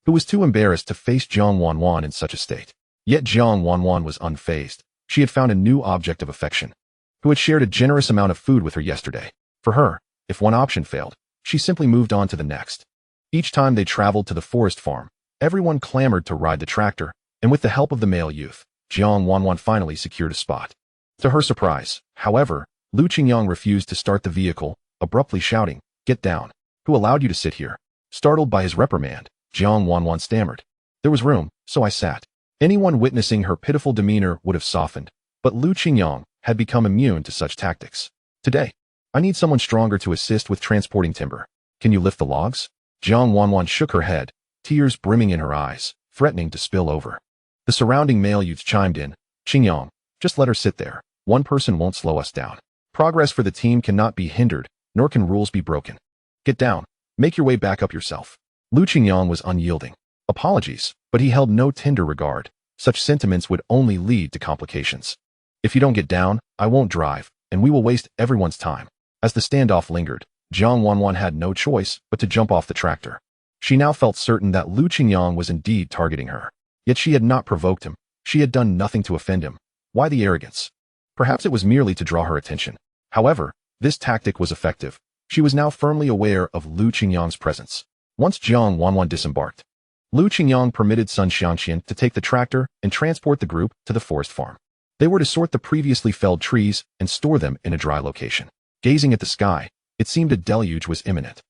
who was too embarrassed to face Jiang Wanwan in such a state. Yet Jiang Wanwan was unfazed. She had found a new object of affection, who had shared a generous amount of food with her yesterday. For her, if one option failed, she simply moved on to the next. Each time they traveled to the forest farm, everyone clamored to ride the tractor, and with the help of the male youth, Jiang Wanwan finally secured a spot. To her surprise, however, Qingyang refused to start the vehicle, abruptly shouting, "Get down! Who allowed you to sit here?" Startled by his reprimand, Jiang Wanwan stammered, "There was room, so I sat." Anyone witnessing her pitiful demeanor would have softened, but Qingyang had become immune to such tactics. "Today, I need someone stronger to assist with transporting timber. Can you lift the logs?" Jiang Wanwan shook her head, tears brimming in her eyes, threatening to spill over. The surrounding male youths chimed in, "Qingyang, just let her sit there. One person won't slow us down. Progress for the team cannot be hindered, nor can rules be broken. Get down. Make your way back up yourself." Qingyang was unyielding. Apologies, but he held no tender regard. Such sentiments would only lead to complications. "If you don't get down, I won't drive, and we will waste everyone's time." As the standoff lingered, Jiang Wanwan had no choice but to jump off the tractor. She now felt certain that Qingyang was indeed targeting her. Yet she had not provoked him. She had done nothing to offend him. Why the arrogance? Perhaps it was merely to draw her attention. However, this tactic was effective. She was now firmly aware of Qingyang's presence. Once Jiang Wanwan disembarked, Qingyang permitted Sun Xiangqian to take the tractor and transport the group to the forest farm. They were to sort the previously felled trees and store them in a dry location. Gazing at the sky, it seemed a deluge was imminent.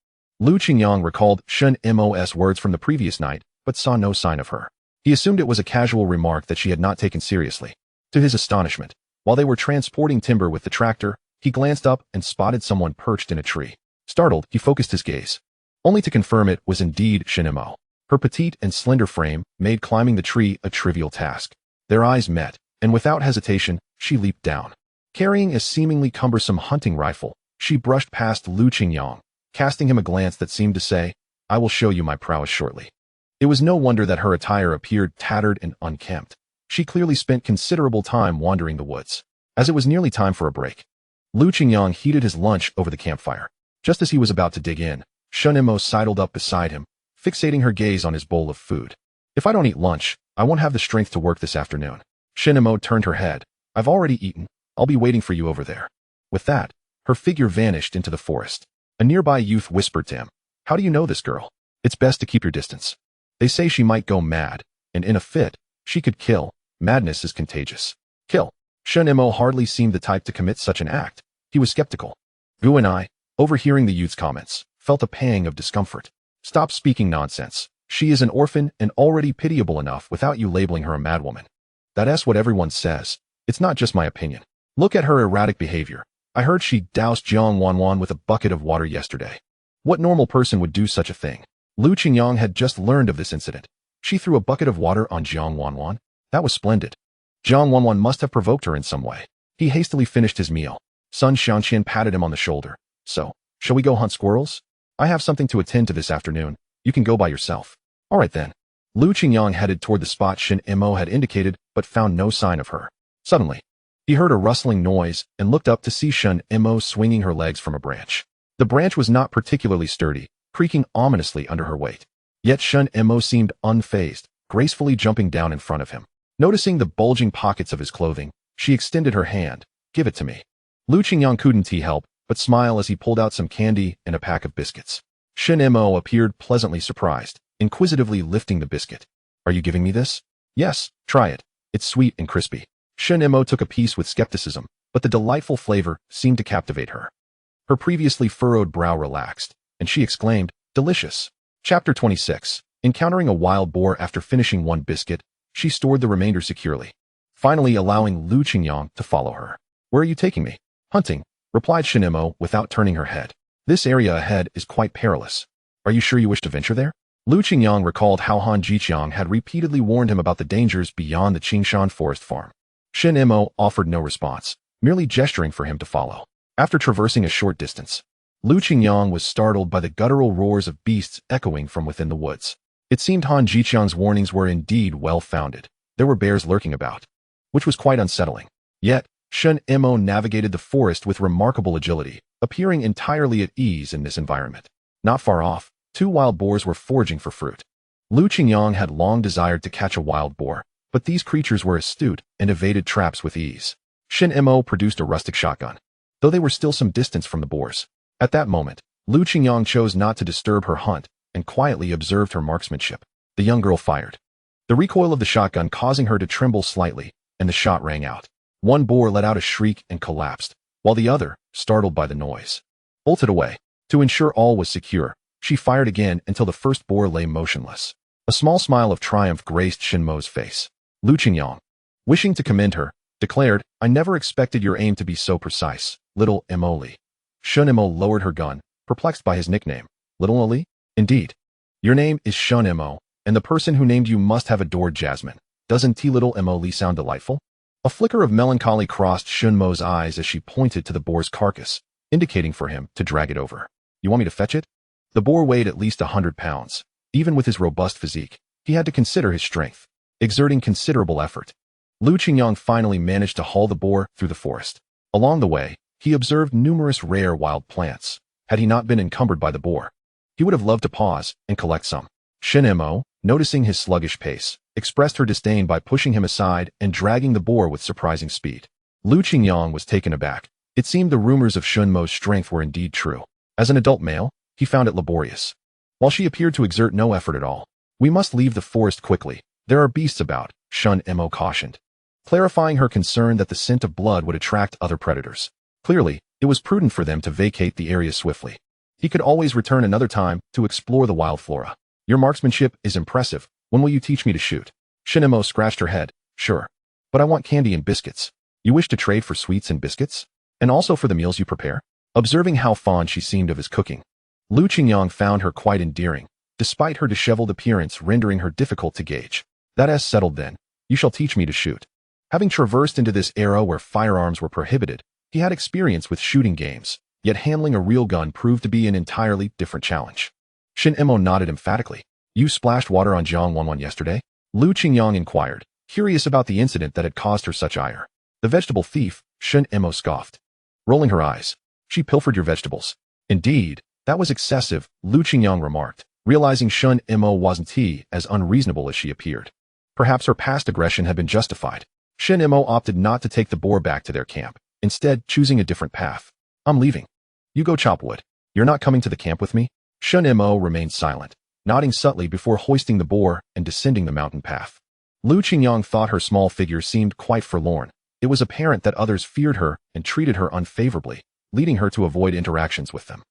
Qingyang recalled Shunimo's words from the previous night, but saw no sign of her. He assumed it was a casual remark that she had not taken seriously. To his astonishment, while they were transporting timber with the tractor, he glanced up and spotted someone perched in a tree. Startled, he focused his gaze, only to confirm it was indeed Shunimo. Her petite and slender frame made climbing the tree a trivial task. Their eyes met, and without hesitation, she leaped down. Carrying a seemingly cumbersome hunting rifle, she brushed past Qingyang, casting him a glance that seemed to say, "I will show you my prowess shortly." It was no wonder that her attire appeared tattered and unkempt. She clearly spent considerable time wandering the woods. As it was nearly time for a break, Qingyang heated his lunch over the campfire. Just as he was about to dig in, Shunimo sidled up beside him, fixating her gaze on his bowl of food. "If I don't eat lunch, I won't have the strength to work this afternoon." Shunimo turned her head. "I've already eaten. I'll be waiting for you over there." With that, her figure vanished into the forest. A nearby youth whispered to him, "How do you know this girl? It's best to keep your distance. They say she might go mad, and in a fit, she could kill. Madness is contagious." Kill. Shunimo hardly seemed the type to commit such an act. He was skeptical. Gu and I, overhearing the youth's comments, felt a pang of discomfort. "Stop speaking nonsense. She is an orphan and already pitiable enough without you labeling her a madwoman." "That's what everyone says. It's not just my opinion. Look at her erratic behavior. I heard she doused Jiang Wanwan with a bucket of water yesterday. What normal person would do such a thing?" Qingyang had just learned of this incident. She threw a bucket of water on Jiang Wanwan? That was splendid. Jiang Wanwan must have provoked her in some way. He hastily finished his meal. Sun Xiangqian patted him on the shoulder. "So, shall we go hunt squirrels? I have something to attend to this afternoon. You can go by yourself." "All right then." Qingyang headed toward the spot Shunimo had indicated, but found no sign of her. Suddenly, he heard a rustling noise and looked up to see Shunimo swinging her legs from a branch. The branch was not particularly sturdy, creaking ominously under her weight. Yet Shunimo seemed unfazed, gracefully jumping down in front of him. Noticing the bulging pockets of his clothing, she extended her hand. "Give it to me." Qingyang couldn't help but smile as he pulled out some candy and a pack of biscuits. Shunimo appeared pleasantly surprised, inquisitively lifting the biscuit. Are you giving me this? Yes, try it. It's sweet and crispy. Shunimo took a piece with skepticism, but the delightful flavor seemed to captivate her. Her previously furrowed brow relaxed, and she exclaimed, delicious. Chapter 26. Encountering a wild boar after finishing one biscuit, she stored the remainder securely, finally allowing Qingyang to follow her. Where are you taking me? Hunting, replied Shunimo without turning her head. This area ahead is quite perilous. Are you sure you wish to venture there? Qingyang recalled how Han Jiqiang had repeatedly warned him about the dangers beyond the Qingshan forest farm. Shunimo offered no response, merely gesturing for him to follow. After traversing a short distance, Qingyang was startled by the guttural roars of beasts echoing from within the woods. It seemed Han Jiqiang's warnings were indeed well-founded. There were bears lurking about, which was quite unsettling. Yet, Shunimo navigated the forest with remarkable agility, appearing entirely at ease in this environment. Not far off, 2 wild boars were foraging for fruit. Qingyang had long desired to catch a wild boar, but these creatures were astute and evaded traps with ease. Shunimo produced a rustic shotgun, though they were still some distance from the boars. At that moment, Qingyang chose not to disturb her hunt and quietly observed her marksmanship. The young girl fired, the recoil of the shotgun causing her to tremble slightly, and the shot rang out. One boar let out a shriek and collapsed, while the other, startled by the noise, bolted away. To ensure all was secure, she fired again until the first boar lay motionless. A small smile of triumph graced Shunimo's face. Qingyang, wishing to commend her, declared, I never expected your aim to be so precise, little Emily. Shunimo lowered her gun, perplexed by his nickname. Little Oli? Indeed. Your name is Shunimo, and the person who named you must have adored Jasmine. Doesn't little Emily sound delightful? A flicker of melancholy crossed Shunimo's eyes as she pointed to the boar's carcass, indicating for him to drag it over. You want me to fetch it? The boar weighed at least 100 pounds. Even with his robust physique, he had to consider his strength, exerting considerable effort. Qingyang finally managed to haul the boar through the forest. Along the way, he observed numerous rare wild plants. Had he not been encumbered by the boar, he would have loved to pause and collect some. Shunimo, noticing his sluggish pace, expressed her disdain by pushing him aside and dragging the boar with surprising speed. Qingyang was taken aback. It seemed the rumors of Shunimo's strength were indeed true. As an adult male, he found it laborious, while she appeared to exert no effort at all. We must leave the forest quickly. There are beasts about, Shunimo cautioned, clarifying her concern that the scent of blood would attract other predators. Clearly, it was prudent for them to vacate the area swiftly. He could always return another time to explore the wild flora. Your marksmanship is impressive. When will you teach me to shoot? Shunimo scratched her head. Sure. But I want candy and biscuits. You wish to trade for sweets and biscuits? And also for the meals you prepare? Observing how fond she seemed of his cooking, Qingyang found her quite endearing, despite her disheveled appearance rendering her difficult to gauge. That has settled then. You shall teach me to shoot. Having traversed into this era where firearms were prohibited, he had experience with shooting games, yet handling a real gun proved to be an entirely different challenge. Shunimo nodded emphatically. You splashed water on Jiang Wanwan yesterday? Qingyang inquired, curious about the incident that had caused her such ire. The vegetable thief, Shunimo scoffed, rolling her eyes. She pilfered your vegetables. Indeed, that was excessive, Qingyang remarked, realizing Shunimo wasn't as unreasonable as she appeared. Perhaps her past aggression had been justified. Shunimo opted not to take the boar back to their camp, instead choosing a different path. I'm leaving. You go chop wood. You're not coming to the camp with me? Shunimo remained silent, nodding subtly before hoisting the boar and descending the mountain path. Qingyang thought her small figure seemed quite forlorn. It was apparent that others feared her and treated her unfavorably, leading her to avoid interactions with them.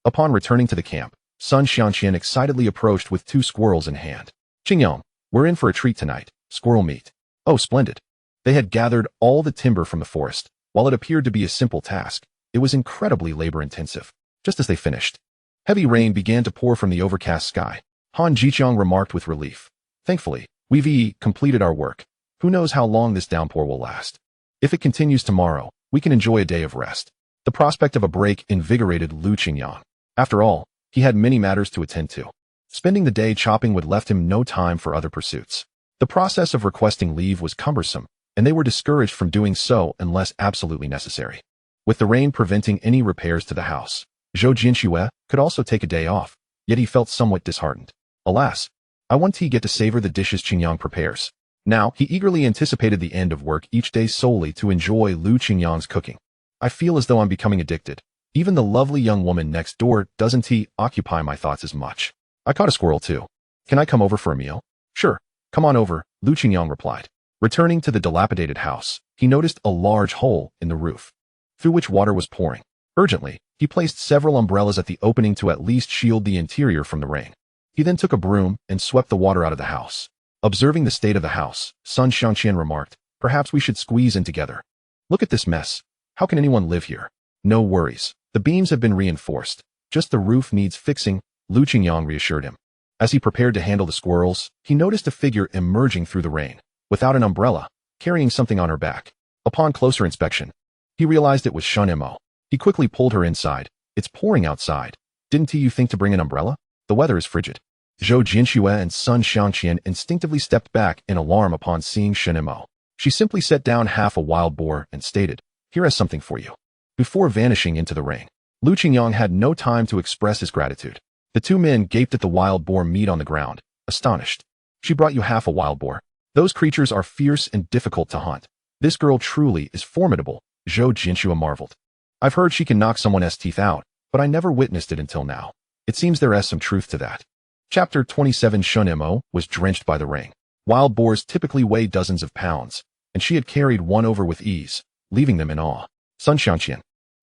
Upon returning to the camp, Sun Xianqian excitedly approached with 2 squirrels in hand. Qingyang, we're in for a treat tonight. Squirrel meat. Oh, splendid. They had gathered all the timber from the forest. While it appeared to be a simple task, it was incredibly labor-intensive. Just as they finished, heavy rain began to pour from the overcast sky. Han Jiqiang remarked with relief. Thankfully, we've completed our work. Who knows how long this downpour will last? If it continues tomorrow, we can enjoy a day of rest. The prospect of a break invigorated Qingyang. After all, he had many matters to attend to. Spending the day chopping wood left him no time for other pursuits. The process of requesting leave was cumbersome, and they were discouraged from doing so unless absolutely necessary. With the rain preventing any repairs to the house, Zhou Jinxue could also take a day off, yet he felt somewhat disheartened. Alas, I want to get to savor the dishes Qingyang prepares. Now, he eagerly anticipated the end of work each day solely to enjoy Qingyang's cooking. I feel as though I'm becoming addicted. Even the lovely young woman next door doesn't occupy my thoughts as much. I caught a squirrel too. Can I come over for a meal? Sure, come on over, Lu Qingyang replied. Returning to the dilapidated house, he noticed a large hole in the roof, through which water was pouring. Urgently, he placed several umbrellas at the opening to at least shield the interior from the rain. He then took a broom and swept the water out of the house. Observing the state of the house, Sun Xiangqian remarked, perhaps we should squeeze in together. Look at this mess. How can anyone live here? No worries. The beams have been reinforced. Just the roof needs fixing, Lu Qingyang reassured him. As he prepared to handle the squirrels, he noticed a figure emerging through the rain, without an umbrella, carrying something on her back. Upon closer inspection, he realized it was Shunimo. He quickly pulled her inside. It's pouring outside. Didn't you think to bring an umbrella? The weather is frigid. Zhou Jinxue and Sun Xiangqian instinctively stepped back in alarm upon seeing Shunimo. She simply set down half a wild boar and stated, "Here is something for you." Before vanishing into the rain, Lu Qingyang had no time to express his gratitude. The two men gaped at the wild boar meat on the ground, astonished. She brought you half a wild boar. Those creatures are fierce and difficult to hunt. This girl truly is formidable, Zhou Jinxue marveled. I've heard she can knock someone's teeth out, but I never witnessed it until now. It seems there is some truth to that. Chapter 27 Shunimo was drenched by the rain. Wild boars typically weigh dozens of pounds, and she had carried one over with ease, leaving them in awe. Sun Xiangqian,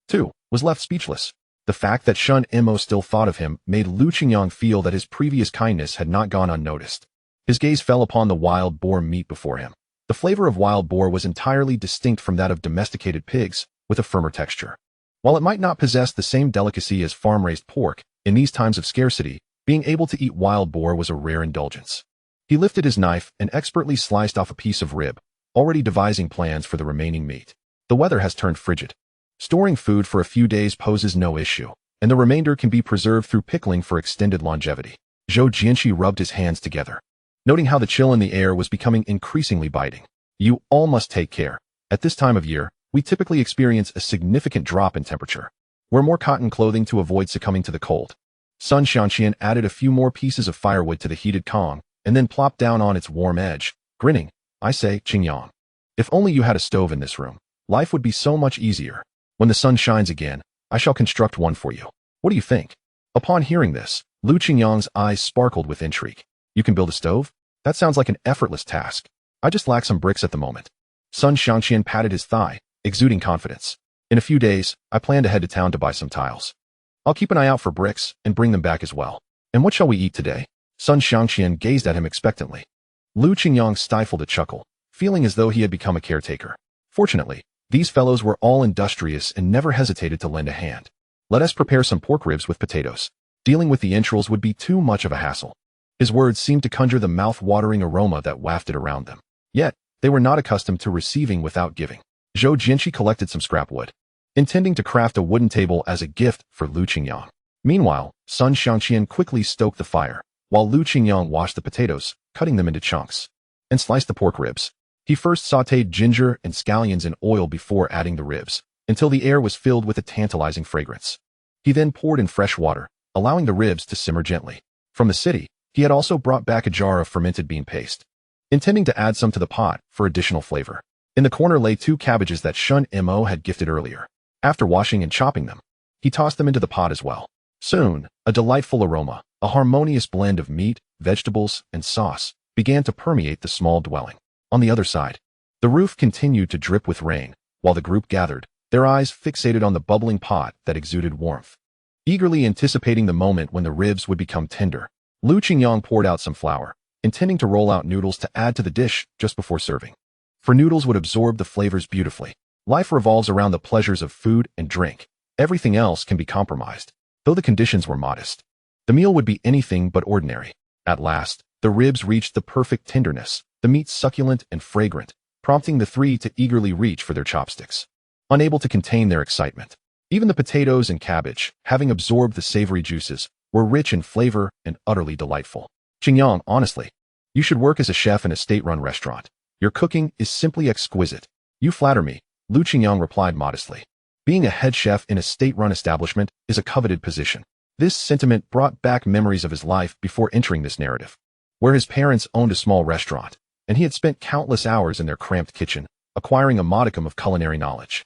too, was left speechless. The fact that Shunimo still thought of him made Lu Qingyang feel that his previous kindness had not gone unnoticed. His gaze fell upon the wild boar meat before him. The flavor of wild boar was entirely distinct from that of domesticated pigs, with a firmer texture. While it might not possess the same delicacy as farm-raised pork, in these times of scarcity, being able to eat wild boar was a rare indulgence. He lifted his knife and expertly sliced off a piece of rib, already devising plans for the remaining meat. The weather has turned frigid. Storing food for a few days poses no issue, and the remainder can be preserved through pickling for extended longevity. Zhou Jinxue rubbed his hands together, noting how the chill in the air was becoming increasingly biting. You all must take care. At this time of year, we typically experience a significant drop in temperature. Wear more cotton clothing to avoid succumbing to the cold. Sun Xiangqian added a few more pieces of firewood to the heated Kong, and then plopped down on its warm edge, grinning. I say, Qingyang, if only you had a stove in this room, life would be so much easier. When the sun shines again, I shall construct one for you. What do you think? Upon hearing this, Lu Qingyang's eyes sparkled with intrigue. You can build a stove? That sounds like an effortless task. I just lack some bricks at the moment. Sun Xiangqian patted his thigh, exuding confidence. In a few days, I plan to head to town to buy some tiles. I'll keep an eye out for bricks and bring them back as well. And what shall we eat today? Sun Xiangqian gazed at him expectantly. Lu Qingyang stifled a chuckle, feeling as though he had become a caretaker. Fortunately, these fellows were all industrious and never hesitated to lend a hand. Let us prepare some pork ribs with potatoes. Dealing with the entrails would be too much of a hassle. His words seemed to conjure the mouth-watering aroma that wafted around them. Yet, they were not accustomed to receiving without giving. Zhou Jinxue collected some scrap wood, intending to craft a wooden table as a gift for Lu Qingyang. Meanwhile, Sun Xiangqian quickly stoked the fire, while Lu Qingyang washed the potatoes, cutting them into chunks, and sliced the pork ribs. He first sautéed ginger and scallions in oil before adding the ribs, until the air was filled with a tantalizing fragrance. He then poured in fresh water, allowing the ribs to simmer gently. From the city, he had also brought back a jar of fermented bean paste, intending to add some to the pot for additional flavor. In the corner lay 2 cabbages that Shunimo had gifted earlier. After washing and chopping them, he tossed them into the pot as well. Soon, a delightful aroma, a harmonious blend of meat, vegetables, and sauce, began to permeate the small dwelling. On the other side, the roof continued to drip with rain, while the group gathered, their eyes fixated on the bubbling pot that exuded warmth. Eagerly anticipating the moment when the ribs would become tender, Lu Qingyang poured out some flour, intending to roll out noodles to add to the dish just before serving. For noodles would absorb the flavors beautifully. Life revolves around the pleasures of food and drink. Everything else can be compromised, though the conditions were modest. The meal would be anything but ordinary. At last, the ribs reached the perfect tenderness, the meat succulent and fragrant, prompting the 3 to eagerly reach for their chopsticks. Unable to contain their excitement, even the potatoes and cabbage, having absorbed the savory juices, were rich in flavor and utterly delightful. Qingyang, honestly, you should work as a chef in a state-run restaurant. Your cooking is simply exquisite. You flatter me, Lu Qingyang replied modestly. Being a head chef in a state-run establishment is a coveted position. This sentiment brought back memories of his life before entering this narrative, where his parents owned a small restaurant, and he had spent countless hours in their cramped kitchen, acquiring a modicum of culinary knowledge.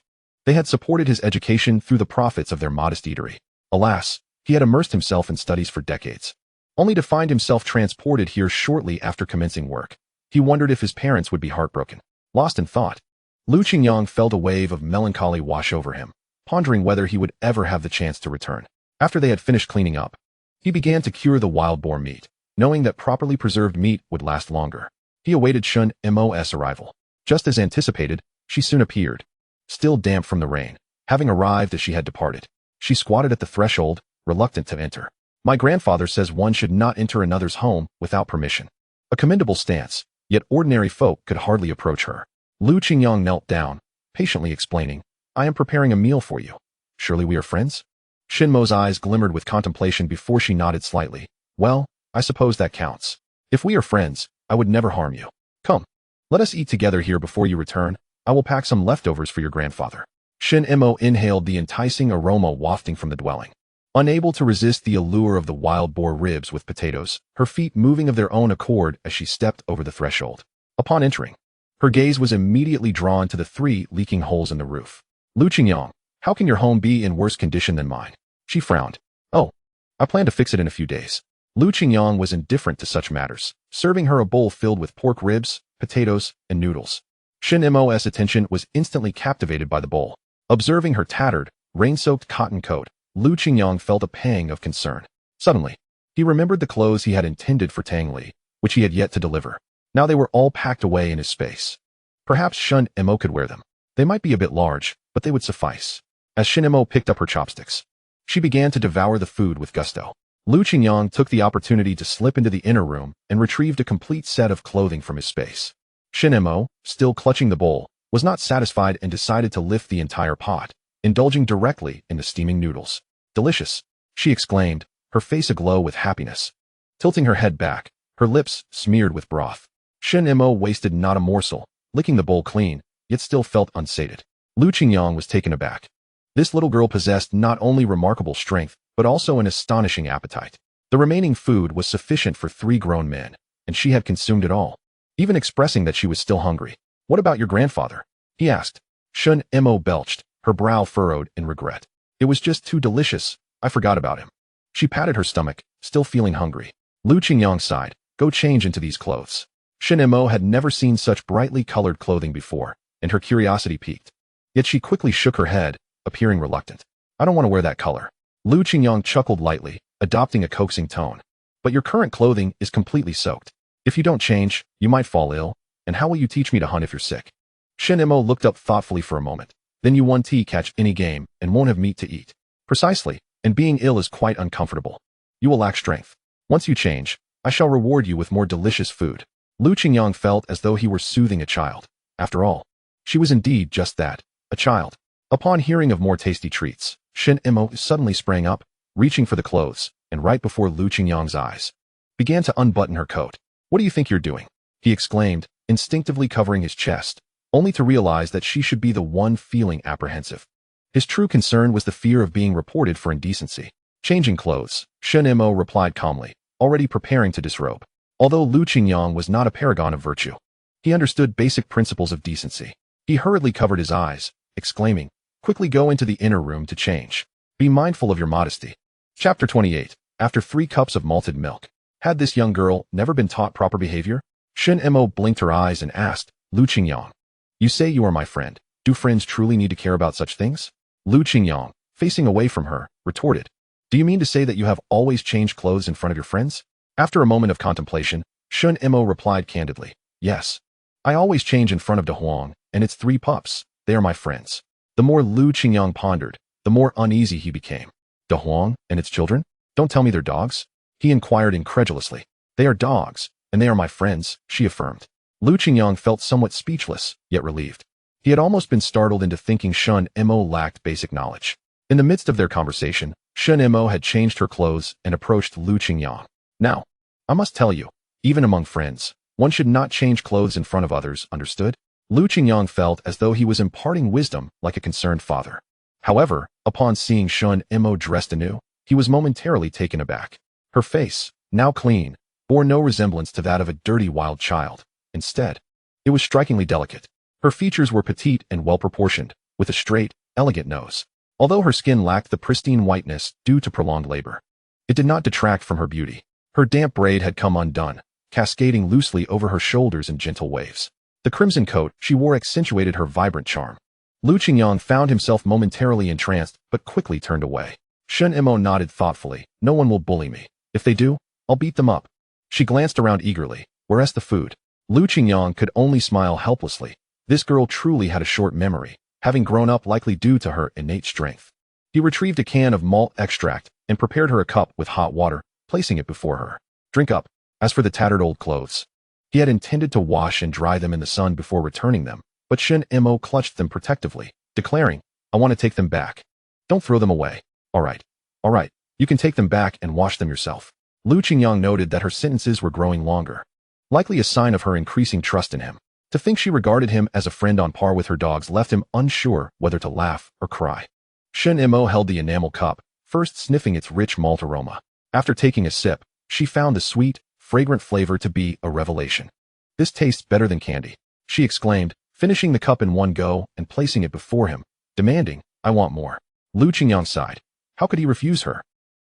They had supported his education through the profits of their modest eatery. Alas, he had immersed himself in studies for decades, only to find himself transported here shortly after commencing work. He wondered if his parents would be heartbroken. Lost in thought, Qingyang felt a wave of melancholy wash over him, pondering whether he would ever have the chance to return. After they had finished cleaning up, he began to cure the wild boar meat, knowing that properly preserved meat would last longer. He awaited Shunimo's arrival. Just as anticipated, she soon appeared, still damp from the rain. Having arrived as she had departed, she squatted at the threshold, reluctant to enter. My grandfather says one should not enter another's home without permission. A commendable stance, yet ordinary folk could hardly approach her. Qingyang knelt down, patiently explaining, I am preparing a meal for you. Surely we are friends? Shunimo's eyes glimmered with contemplation before she nodded slightly. Well, I suppose that counts. If we are friends, I would never harm you. Come, let us eat together here before you return. I will pack some leftovers for your grandfather. Shunimo inhaled the enticing aroma wafting from the dwelling. Unable to resist the allure of the wild boar ribs with potatoes, her feet moving of their own accord as she stepped over the threshold. Upon entering, her gaze was immediately drawn to the 3 leaking holes in the roof. Qingyang, how can your home be in worse condition than mine? She frowned. Oh, I plan to fix it in a few days. Qingyang was indifferent to such matters, serving her a bowl filled with pork ribs, potatoes, and noodles. Shunimo's attention was instantly captivated by the bowl. Observing her tattered, rain-soaked cotton coat, Qingyang felt a pang of concern. Suddenly, he remembered the clothes he had intended for Tang Li, which he had yet to deliver. Now they were all packed away in his space. Perhaps Shunimo could wear them. They might be a bit large, but they would suffice. As Shunimo picked up her chopsticks, she began to devour the food with gusto. Qingyang took the opportunity to slip into the inner room and retrieved a complete set of clothing from his space. Shunimo, still clutching the bowl, was not satisfied and decided to lift the entire pot, indulging directly in the steaming noodles. Delicious, she exclaimed, her face aglow with happiness. Tilting her head back, her lips smeared with broth, Shunimo wasted not a morsel, licking the bowl clean, yet still felt unsated. Qingyang was taken aback. This little girl possessed not only remarkable strength, but also an astonishing appetite. The remaining food was sufficient for 3 grown men, and she had consumed it all, even expressing that she was still hungry. What about your grandfather? He asked. Shunimo belched, her brow furrowed in regret. It was just too delicious, I forgot about him. She patted her stomach, still feeling hungry. Qingyang sighed, go change into these clothes. Shunimo had never seen such brightly colored clothing before, and her curiosity piqued. Yet she quickly shook her head, appearing reluctant. I don't want to wear that color. Qingyang chuckled lightly, adopting a coaxing tone. But your current clothing is completely soaked. If you don't change, you might fall ill, and how will you teach me to hunt if you're sick? Shunimo looked up thoughtfully for a moment. Then you won't catch any game and won't have meat to eat. Precisely, and being ill is quite uncomfortable. You will lack strength. Once you change, I shall reward you with more delicious food. Qingyang felt as though he were soothing a child. After all, she was indeed just that, a child. Upon hearing of more tasty treats, Shunimo suddenly sprang up, reaching for the clothes, and right before Qingyang's eyes, began to unbutton her coat. What do you think you're doing? He exclaimed, instinctively covering his chest, only to realize that she should be the one feeling apprehensive. His true concern was the fear of being reported for indecency. Changing clothes, Shunimo replied calmly, already preparing to disrobe. Although Qingyang was not a paragon of virtue, he understood basic principles of decency. He hurriedly covered his eyes, exclaiming, quickly go into the inner room to change. Be mindful of your modesty. Chapter 28. After 3 cups of malted milk. Had this young girl never been taught proper behavior? Shunimo blinked her eyes and asked, Qingyang, you say you are my friend. Do friends truly need to care about such things? Qingyang, facing away from her, retorted, do you mean to say that you have always changed clothes in front of your friends? After a moment of contemplation, Shunimo replied candidly, yes. I always change in front of De Huang and its 3 pups. They are my friends. The more Qingyang pondered, the more uneasy he became. De Huang and its children? Don't tell me they're dogs? He inquired incredulously. They are dogs, and they are my friends, she affirmed. Qingyang felt somewhat speechless, yet relieved. He had almost been startled into thinking Shunimo lacked basic knowledge. In the midst of their conversation, Shunimo had changed her clothes and approached Qingyang. Now, I must tell you, even among friends, one should not change clothes in front of others, understood? Qingyang felt as though he was imparting wisdom like a concerned father. However, upon seeing Shunimo dressed anew, he was momentarily taken aback. Her face, now clean, bore no resemblance to that of a dirty wild child. Instead, it was strikingly delicate. Her features were petite and well-proportioned, with a straight, elegant nose. Although her skin lacked the pristine whiteness due to prolonged labor, it did not detract from her beauty. Her damp braid had come undone, cascading loosely over her shoulders in gentle waves. The crimson coat she wore accentuated her vibrant charm. Lu Qingyang found himself momentarily entranced, but quickly turned away. Shunimo nodded thoughtfully. No one will bully me. If they do, I'll beat them up. She glanced around eagerly. Where's the food? Lu Qingyang could only smile helplessly. This girl truly had a short memory, having grown up likely due to her innate strength. He retrieved a can of malt extract and prepared her a cup with hot water, placing it before her. Drink up. As for the tattered old clothes, he had intended to wash and dry them in the sun before returning them, but Shunimo clutched them protectively, declaring, I want to take them back. Don't throw them away. All right, you can take them back and wash them yourself. Lu Qingyang noted that her sentences were growing longer, likely a sign of her increasing trust in him. To think she regarded him as a friend on par with her dogs left him unsure whether to laugh or cry. Shunimo held the enamel cup, first sniffing its rich malt aroma. After taking a sip, she found the sweet, fragrant flavor to be a revelation. This tastes better than candy, she exclaimed, finishing the cup in one go and placing it before him, demanding, I want more. Lu Qingyang sighed. How could he refuse her?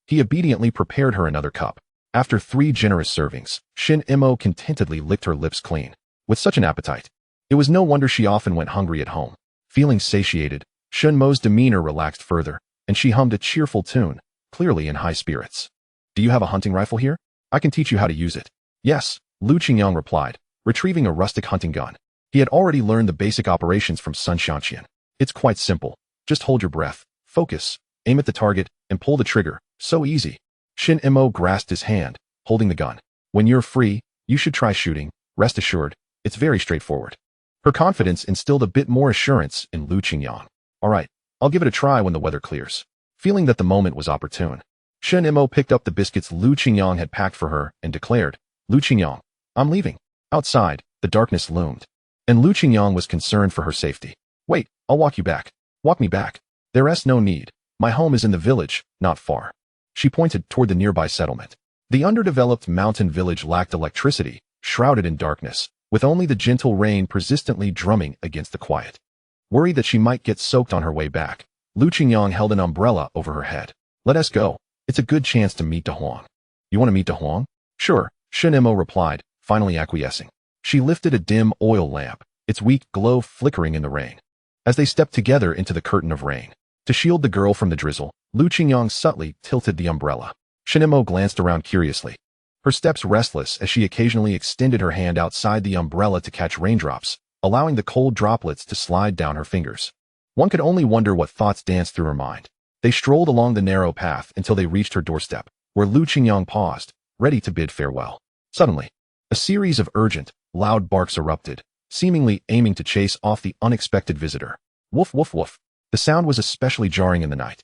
He obediently prepared her another cup. After 3 generous servings, Shunimo contentedly licked her lips clean. With such an appetite, it was no wonder she often went hungry at home. Feeling satiated, Shunimo's demeanor relaxed further, and she hummed a cheerful tune, clearly in high spirits. Do you have a hunting rifle here? I can teach you how to use it. Yes, Lu Qingyang replied, retrieving a rustic hunting gun. He had already learned the basic operations from Sun Xianqian. It's quite simple. Just hold your breath, focus, aim at the target, and pull the trigger. So easy. Shunimo grasped his hand, holding the gun. When you're free, you should try shooting. Rest assured, it's very straightforward. Her confidence instilled a bit more assurance in Lu Qingyang. All right, I'll give it a try when the weather clears. Feeling that the moment was opportune, Shunimo picked up the biscuits Lu Qingyang had packed for her and declared, Lu Qingyang, I'm leaving. Outside, the darkness loomed, and Lu Qingyang was concerned for her safety. Wait, I'll walk you back. Walk me back. There's no need. My home is in the village, not far. She pointed toward the nearby settlement. The underdeveloped mountain village lacked electricity, shrouded in darkness, with only the gentle rain persistently drumming against the quiet. Worried that she might get soaked on her way back, Lu Qingyang held an umbrella over her head. Let us go. It's a good chance to meet De Huang. You want to meet De Huang? Sure, Shunimo replied, finally acquiescing. She lifted a dim oil lamp, its weak glow flickering in the rain. As they stepped together into the curtain of rain, to shield the girl from the drizzle, Lu Qingyang subtly tilted the umbrella. Shunimo glanced around curiously, her steps restless as she occasionally extended her hand outside the umbrella to catch raindrops, allowing the cold droplets to slide down her fingers. One could only wonder what thoughts danced through her mind. They strolled along the narrow path until they reached her doorstep, where Lu Qingyang paused, ready to bid farewell. Suddenly, a series of urgent, loud barks erupted, seemingly aiming to chase off the unexpected visitor. Woof woof woof. The sound was especially jarring in the night.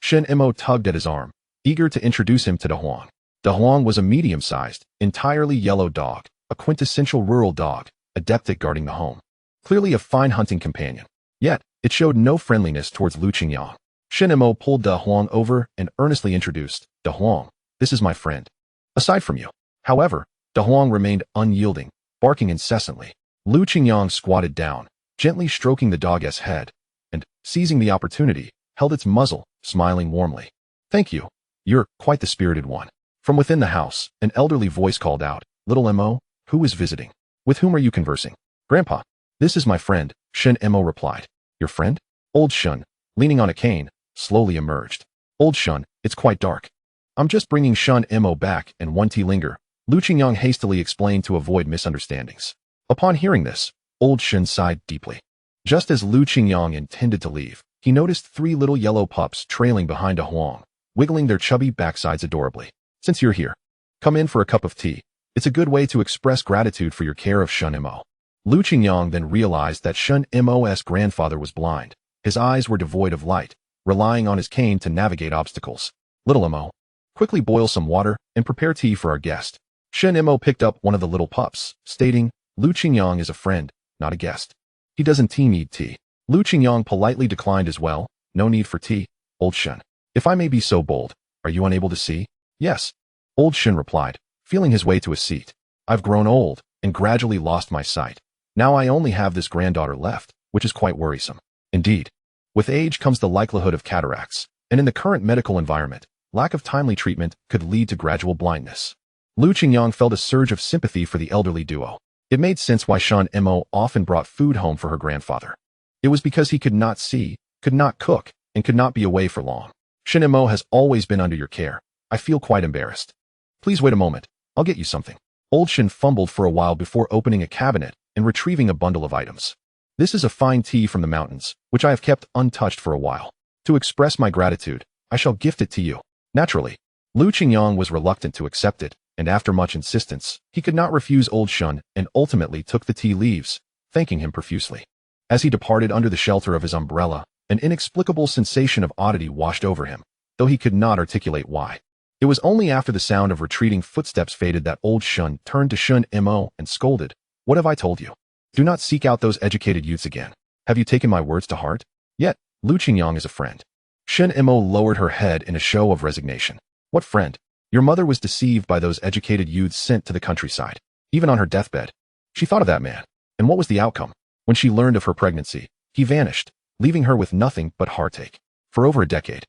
Shunimo tugged at his arm, eager to introduce him to De Huang. De Huang was a medium-sized, entirely yellow dog, a quintessential rural dog, adept at guarding the home. Clearly a fine hunting companion. Yet, it showed no friendliness towards Lu Qingyang. Shunimo pulled De Huang over and earnestly introduced, De Huang, this is my friend. Aside from you. However, De Huang remained unyielding, barking incessantly. Lu Qingyang squatted down, gently stroking the dog's head, and, seizing the opportunity, held its muzzle, smiling warmly. Thank you. You're quite the spirited one. From within the house, an elderly voice called out, Little Mo, who is visiting? With whom are you conversing? Grandpa. This is my friend, Shunimo replied. Your friend? Old Shun, leaning on a cane, slowly emerged. Old Shun, it's quite dark. I'm just bringing Shunimo back and one tea linger, Lu Qingyang hastily explained to avoid misunderstandings. Upon hearing this, Old Shun sighed deeply. Just as Lu Qingyang intended to leave, he noticed 3 little yellow pups trailing behind De Huang, wiggling their chubby backsides adorably. Since you're here, come in for a cup of tea. It's a good way to express gratitude for your care of Shunimo. Lu Qingyang then realized that Shunimo's grandfather was blind. His eyes were devoid of light, relying on his cane to navigate obstacles. Little Mo, quickly boil some water and prepare tea for our guest. Shunimo picked up one of the little pups, stating, Lu Qingyang is a friend, not a guest. He doesn't need tea. Lu Qingyang politely declined as well. No need for tea, Old Shun. If I may be so bold, are you unable to see? Yes. Old Shun replied, feeling his way to a seat. I've grown old and gradually lost my sight. Now I only have this granddaughter left, which is quite worrisome. Indeed. With age comes the likelihood of cataracts, and in the current medical environment, lack of timely treatment could lead to gradual blindness. Lu Qingyang felt a surge of sympathy for the elderly duo. It made sense why Shunimo often brought food home for her grandfather. It was because he could not see, could not cook, and could not be away for long. Shunimo has always been under your care. I feel quite embarrassed. Please wait a moment. I'll get you something. Old Shin fumbled for a while before opening a cabinet and retrieving a bundle of items. This is a fine tea from the mountains, which I have kept untouched for a while. To express my gratitude, I shall gift it to you. Naturally, Lu Qingyang was reluctant to accept it, and after much insistence, he could not refuse Old Shun and ultimately took the tea leaves, thanking him profusely. As he departed under the shelter of his umbrella, an inexplicable sensation of oddity washed over him, though he could not articulate why. It was only after the sound of retreating footsteps faded that Old Shun turned to Shunimo and scolded, "What have I told you? Do not seek out those educated youths again. Have you taken my words to heart? Yet, Lu Qingyang is a friend." Shunimo lowered her head in a show of resignation. "What friend? Your mother was deceived by those educated youths sent to the countryside. Even on her deathbed, she thought of that man. And what was the outcome? When she learned of her pregnancy, he vanished, leaving her with nothing but heartache. For over a decade,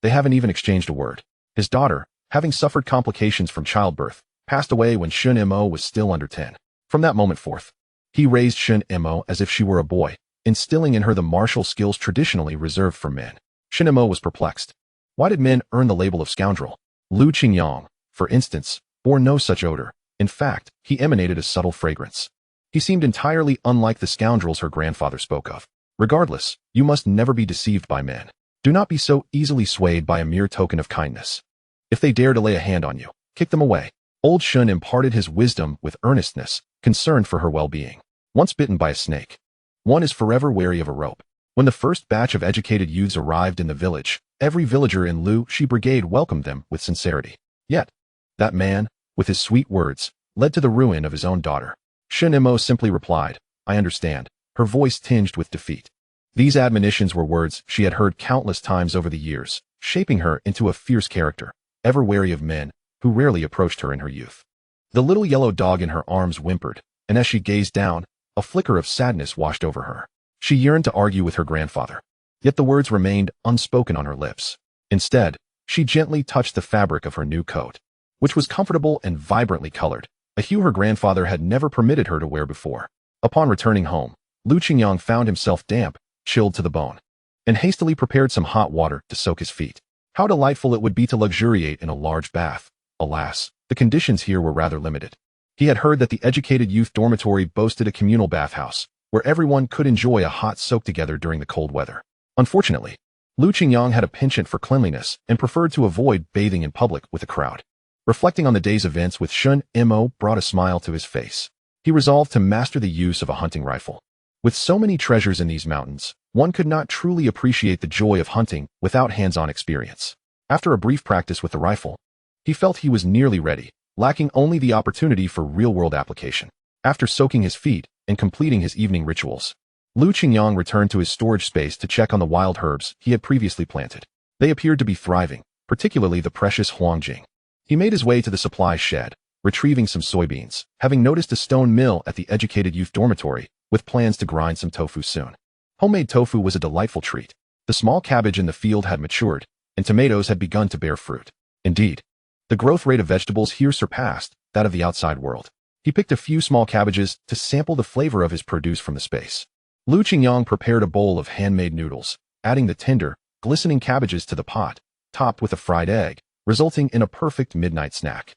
they haven't even exchanged a word. His daughter, having suffered complications from childbirth, passed away when Shunimo was still under 10. From that moment forth, he raised Shunimo as if she were a boy, instilling in her the martial skills traditionally reserved for men." Shunimo was perplexed. Why did men earn the label of scoundrel? Lu Qingyang, for instance, bore no such odor. In fact, he emanated a subtle fragrance. He seemed entirely unlike the scoundrels her grandfather spoke of. Regardless, you must never be deceived by men. Do not be so easily swayed by a mere token of kindness. If they dare to lay a hand on you, kick them away. Old Shun imparted his wisdom with earnestness, concerned for her well-being. Once bitten by a snake, one is forever wary of a rope. When the first batch of educated youths arrived in the village, every villager in Lu Shi Brigade welcomed them with sincerity. Yet, that man, with his sweet words, led to the ruin of his own daughter. Shunimo simply replied, "I understand," her voice tinged with defeat. These admonitions were words she had heard countless times over the years, shaping her into a fierce character, ever wary of men who rarely approached her in her youth. The little yellow dog in her arms whimpered, and as she gazed down, a flicker of sadness washed over her. She yearned to argue with her grandfather, yet the words remained unspoken on her lips. Instead, she gently touched the fabric of her new coat, which was comfortable and vibrantly colored, a hue her grandfather had never permitted her to wear before. Upon returning home, Lu Qingyang found himself damp, chilled to the bone, and hastily prepared some hot water to soak his feet. How delightful it would be to luxuriate in a large bath. Alas, the conditions here were rather limited. He had heard that the educated youth dormitory boasted a communal bathhouse, where everyone could enjoy a hot soak together during the cold weather. Unfortunately, Lu Qingyang had a penchant for cleanliness and preferred to avoid bathing in public with a crowd. Reflecting on the day's events with Shunimo brought a smile to his face. He resolved to master the use of a hunting rifle. With so many treasures in these mountains, one could not truly appreciate the joy of hunting without hands-on experience. After a brief practice with the rifle, he felt he was nearly ready, lacking only the opportunity for real-world application. After soaking his feet and completing his evening rituals, Lu Qingyang returned to his storage space to check on the wild herbs he had previously planted. They appeared to be thriving, particularly the precious huangjing. He made his way to the supply shed, retrieving some soybeans, having noticed a stone mill at the educated youth dormitory, with plans to grind some tofu soon. Homemade tofu was a delightful treat. The small cabbage in the field had matured, and tomatoes had begun to bear fruit. Indeed, the growth rate of vegetables here surpassed that of the outside world. He picked a few small cabbages to sample the flavor of his produce from the space. Lu Qingyang prepared a bowl of handmade noodles, adding the tender, glistening cabbages to the pot, topped with a fried egg, resulting in a perfect midnight snack.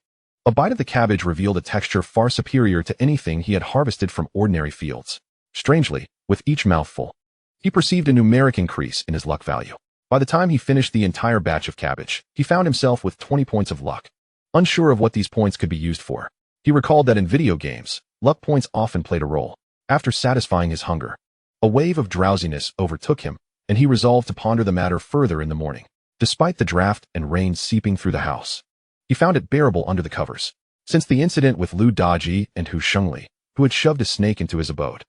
A bite of the cabbage revealed a texture far superior to anything he had harvested from ordinary fields. Strangely, with each mouthful, he perceived a numeric increase in his luck value. By the time he finished the entire batch of cabbage, he found himself with 20 points of luck. Unsure of what these points could be used for, he recalled that in video games, luck points often played a role. After satisfying his hunger, a wave of drowsiness overtook him, and he resolved to ponder the matter further in the morning. Despite the draft and rain seeping through the house, he found it bearable under the covers. Since the incident with Lu Daji and Hu Shengli, who had shoved a snake into his abode,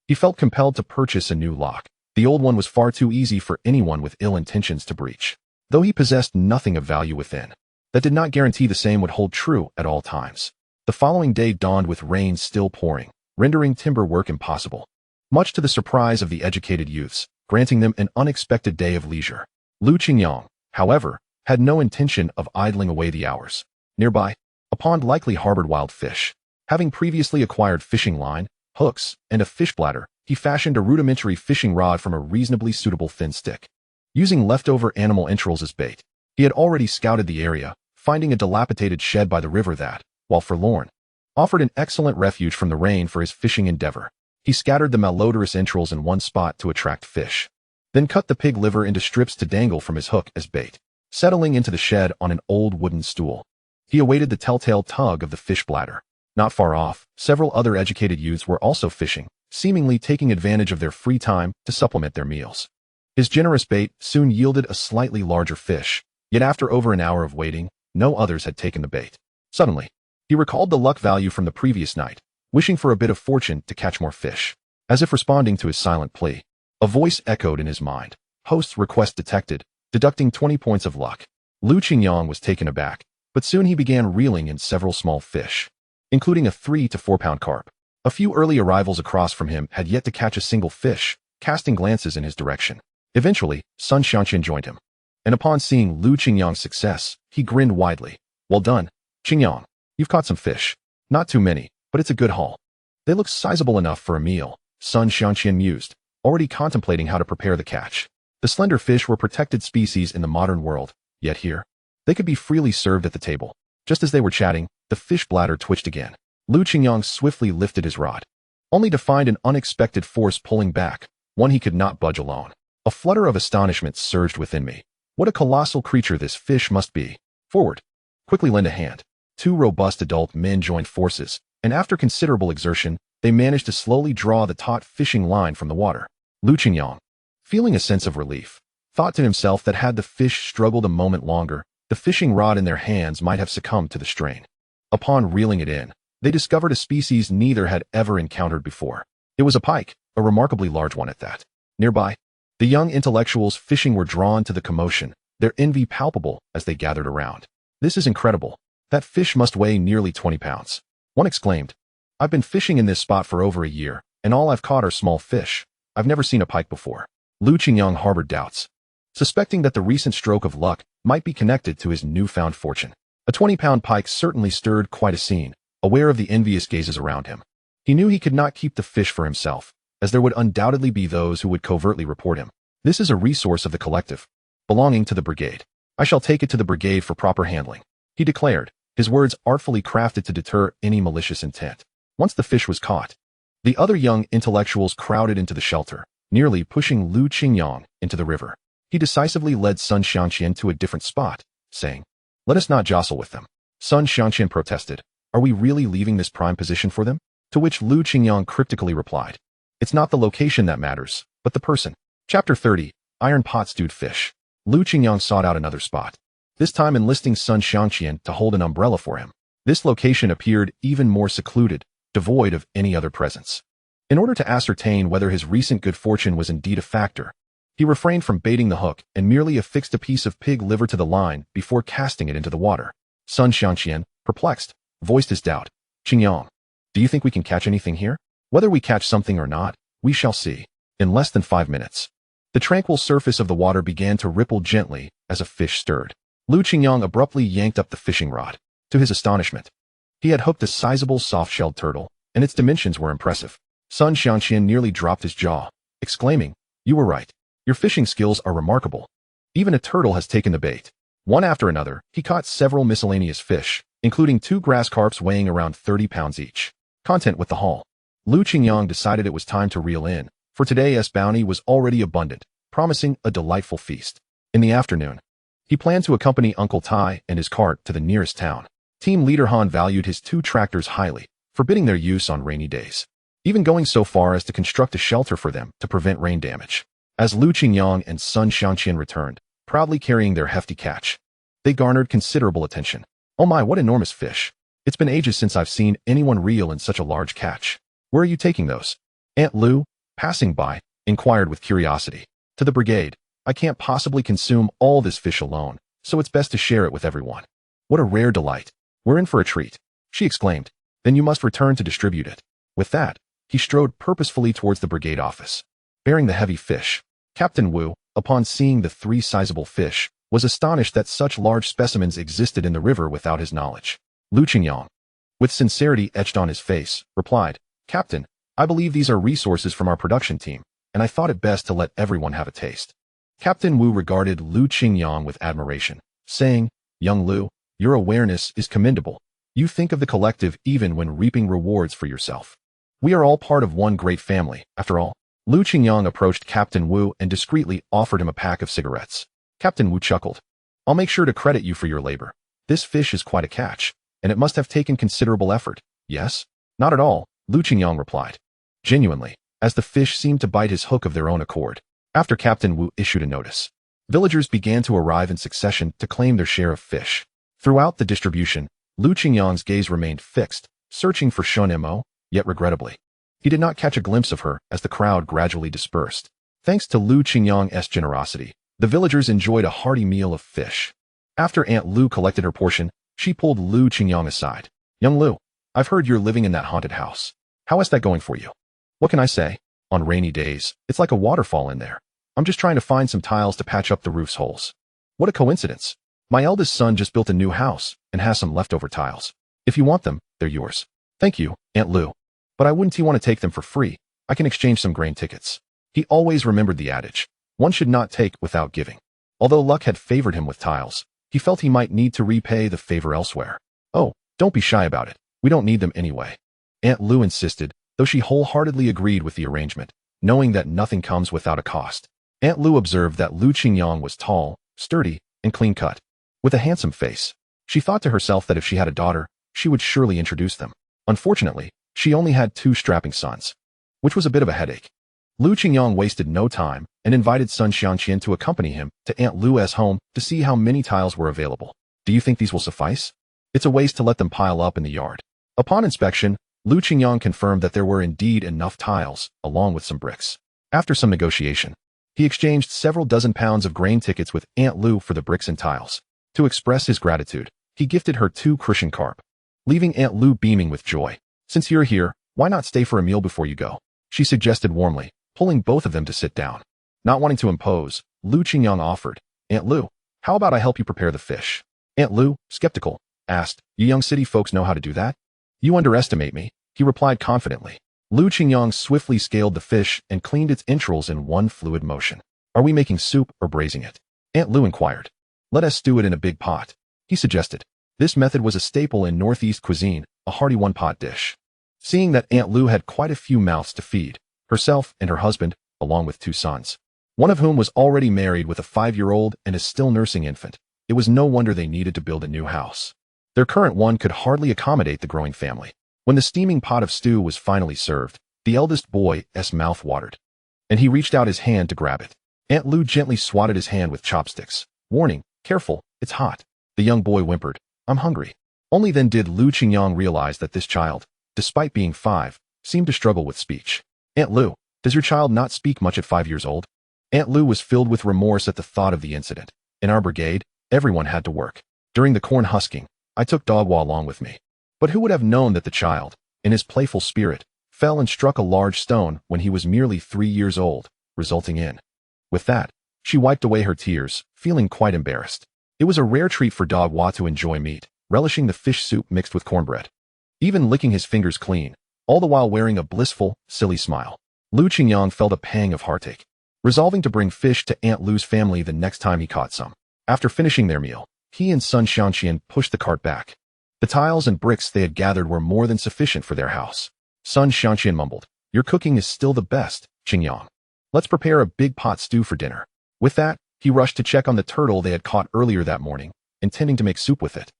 he felt compelled to purchase a new lock. The old one was far too easy for anyone with ill intentions to breach. Though he possessed nothing of value within, that did not guarantee the same would hold true at all times. The following day dawned with rain still pouring, rendering timber work impossible. Much to the surprise of the educated youths, granting them an unexpected day of leisure. Qingyang, however, had no intention of idling away the hours. Nearby, a pond likely harbored wild fish. Having previously acquired fishing line, hooks, and a fish bladder, he fashioned a rudimentary fishing rod from a reasonably suitable thin stick. Using leftover animal entrails as bait, he had already scouted the area, finding a dilapidated shed by the river that, while forlorn, offered an excellent refuge from the rain for his fishing endeavor. He scattered the malodorous entrails in one spot to attract fish, then cut the pig liver into strips to dangle from his hook as bait. Settling into the shed on an old wooden stool, he awaited the telltale tug of the fish bladder. Not far off, several other educated youths were also fishing, seemingly taking advantage of their free time to supplement their meals. His generous bait soon yielded a slightly larger fish, yet after over an hour of waiting, no others had taken the bait. Suddenly, he recalled the luck value from the previous night, wishing for a bit of fortune to catch more fish. As if responding to his silent plea, a voice echoed in his mind. Host's request detected, deducting 20 points of luck. Qingyang was taken aback, but soon he began reeling in several small fish, including a 3 to 4 pound carp. A few early arrivals across from him had yet to catch a single fish, casting glances in his direction. Eventually, Sun Xianqian joined him, and upon seeing Qingyang's success, he grinned widely. Well done, Qingyang. You've caught some fish. Not too many, but it's a good haul. They look sizable enough for a meal, Sun Xianqian mused, already contemplating how to prepare the catch. The slender fish were protected species in the modern world, yet here, they could be freely served at the table. Just as they were chatting, the fish bladder twitched again. Qingyang swiftly lifted his rod, only to find an unexpected force pulling back, one he could not budge alone. A flutter of astonishment surged within me. What a colossal creature this fish must be. Forward. Quickly lend a hand. Two robust adult men joined forces, and after considerable exertion, they managed to slowly draw the taut fishing line from the water. Qingyang, feeling a sense of relief, thought to himself that had the fish struggled a moment longer, the fishing rod in their hands might have succumbed to the strain. Upon reeling it in, they discovered a species neither had ever encountered before. It was a pike, a remarkably large one at that. Nearby, the young intellectuals fishing were drawn to the commotion, their envy palpable as they gathered around. This is incredible. That fish must weigh nearly 20 pounds. One exclaimed. I've been fishing in this spot for over a year, and all I've caught are small fish. I've never seen a pike before. Qingyang harbored doubts, suspecting that the recent stroke of luck might be connected to his newfound fortune. A 20-pound pike certainly stirred quite a scene, aware of the envious gazes around him. He knew he could not keep the fish for himself, as there would undoubtedly be those who would covertly report him. This is a resource of the collective, belonging to the brigade. I shall take it to the brigade for proper handling, he declared, his words artfully crafted to deter any malicious intent. Once the fish was caught, the other young intellectuals crowded into the shelter, nearly pushing Qingyang into the river. He decisively led Sun Xianqian to a different spot, saying, "Let us not jostle with them." Sun Xianqian protested, "Are we really leaving this prime position for them?" To which Qingyang cryptically replied, "It's not the location that matters, but the person." Chapter 30, Iron Pot Stewed Fish. Qingyang sought out another spot, this time enlisting Sun Xianqian to hold an umbrella for him. This location appeared even more secluded, devoid of any other presence. In order to ascertain whether his recent good fortune was indeed a factor, he refrained from baiting the hook and merely affixed a piece of pig liver to the line before casting it into the water. Sun Xianqian, perplexed, voiced his doubt. "Qingyang, do you think we can catch anything here? Whether we catch something or not, we shall see." In less than 5 minutes, the tranquil surface of the water began to ripple gently as a fish stirred. Qingyang abruptly yanked up the fishing rod. To his astonishment, he had hooked a sizable soft-shelled turtle, and its dimensions were impressive. Sun Xianqian nearly dropped his jaw, exclaiming, "You were right. Your fishing skills are remarkable. Even a turtle has taken the bait." One after another, he caught several miscellaneous fish, including 2 grass carps weighing around 30 pounds each. Content with the haul, Qingyang decided it was time to reel in, for today's bounty was already abundant, promising a delightful feast. In the afternoon, he planned to accompany Uncle Tai and his cart to the nearest town. Team leader Han valued his 2 tractors highly, forbidding their use on rainy days, even going so far as to construct a shelter for them to prevent rain damage. As Qingyang and Sun Xianqian returned, proudly carrying their hefty catch, they garnered considerable attention. "Oh my, what enormous fish. It's been ages since I've seen anyone reel in such a large catch. Where are you taking those?" Aunt Lu, passing by, inquired with curiosity. "To the brigade. I can't possibly consume all this fish alone, so it's best to share it with everyone." "What a rare delight. We're in for a treat," she exclaimed. "Then you must return to distribute it." With that, he strode purposefully towards the brigade office, bearing the heavy fish. Captain Wu, upon seeing the 3 sizable fish, was astonished that such large specimens existed in the river without his knowledge. Qingyang, with sincerity etched on his face, replied, "Captain, I believe these are resources from our production team, and I thought it best to let everyone have a taste." Captain Wu regarded Qingyang with admiration, saying, "Young Lu, your awareness is commendable. You think of the collective even when reaping rewards for yourself. We are all part of one great family, after all." Qingyang approached Captain Wu and discreetly offered him a pack of cigarettes. Captain Wu chuckled. "I'll make sure to credit you for your labor. This fish is quite a catch, and it must have taken considerable effort, yes?" "Not at all," Qingyang replied. Genuinely, as the fish seemed to bite his hook of their own accord. After Captain Wu issued a notice, villagers began to arrive in succession to claim their share of fish. Throughout the distribution, Qingyang's gaze remained fixed, searching for Shunimo, yet regrettably, he did not catch a glimpse of her as the crowd gradually dispersed. Thanks to Qingyang's generosity, the villagers enjoyed a hearty meal of fish. After Aunt Lu collected her portion, she pulled Qingyang aside. "Young Lu, I've heard you're living in that haunted house. How is that going for you?" "What can I say? On rainy days, it's like a waterfall in there. I'm just trying to find some tiles to patch up the roof's holes." "What a coincidence. My eldest son just built a new house and has some leftover tiles. If you want them, they're yours." "Thank you, Aunt Lu. But I wouldn't want to take them for free. I can exchange some grain tickets." He always remembered the adage, one should not take without giving. Although luck had favored him with tiles, he felt he might need to repay the favor elsewhere. "Oh, don't be shy about it. We don't need them anyway." Aunt Lu insisted, though she wholeheartedly agreed with the arrangement, knowing that nothing comes without a cost. Aunt Lu observed that Qingyang was tall, sturdy, and clean-cut, with a handsome face. She thought to herself that if she had a daughter, she would surely introduce them. Unfortunately, she only had 2 strapping sons, which was a bit of a headache. Qingyang wasted no time and invited son Xianqian to accompany him to Aunt Lu's home to see how many tiles were available. "Do you think these will suffice? It's a waste to let them pile up in the yard." Upon inspection, Qingyang confirmed that there were indeed enough tiles, along with some bricks. After some negotiation, he exchanged several dozen pounds of grain tickets with Aunt Lu for the bricks and tiles. To express his gratitude, he gifted her 2 crucian carp, leaving Aunt Lu beaming with joy. "Since you're here, why not stay for a meal before you go?" she suggested warmly, pulling both of them to sit down. Not wanting to impose, Qingyang offered, "Aunt Lu, how about I help you prepare the fish?" Aunt Lu, skeptical, asked, "You young city folks know how to do that?" "You underestimate me," he replied confidently. Qingyang swiftly scaled the fish and cleaned its entrails in one fluid motion. "Are we making soup or braising it?" Aunt Lu inquired. "Let us stew it in a big pot," he suggested. This method was a staple in Northeast cuisine, a hearty one-pot dish. Seeing that Aunt Lu had quite a few mouths to feed, herself and her husband, along with 2 sons, one of whom was already married with a 5-year-old and is still nursing infant, it was no wonder they needed to build a new house. Their current one could hardly accommodate the growing family. When the steaming pot of stew was finally served, the eldest boy's mouth watered, and he reached out his hand to grab it. Aunt Lu gently swatted his hand with chopsticks, warning, "Careful, it's hot." The young boy whimpered, "I'm hungry." Only then did Qingyang realize that this child, despite being 5, seemed to struggle with speech. "Aunt Lu, does your child not speak much at 5 years old?" Aunt Lu was filled with remorse at the thought of the incident. "In our brigade, everyone had to work. During the corn husking, I took Dogwa along with me. But who would have known that the child, in his playful spirit, fell and struck a large stone when he was merely 3 years old, resulting in..." With that, she wiped away her tears, feeling quite embarrassed. It was a rare treat for Dogwa to enjoy meat, relishing the fish soup mixed with cornbread, even licking his fingers clean, all the while wearing a blissful, silly smile. Qingyang felt a pang of heartache, resolving to bring fish to Aunt Lu's family the next time he caught some. After finishing their meal, he and son Xianqian pushed the cart back. The tiles and bricks they had gathered were more than sufficient for their house. Son Xianqian mumbled, "Your cooking is still the best, Qingyang. Let's prepare a big pot stew for dinner." With that, he rushed to check on the turtle they had caught earlier that morning, intending to make soup with it,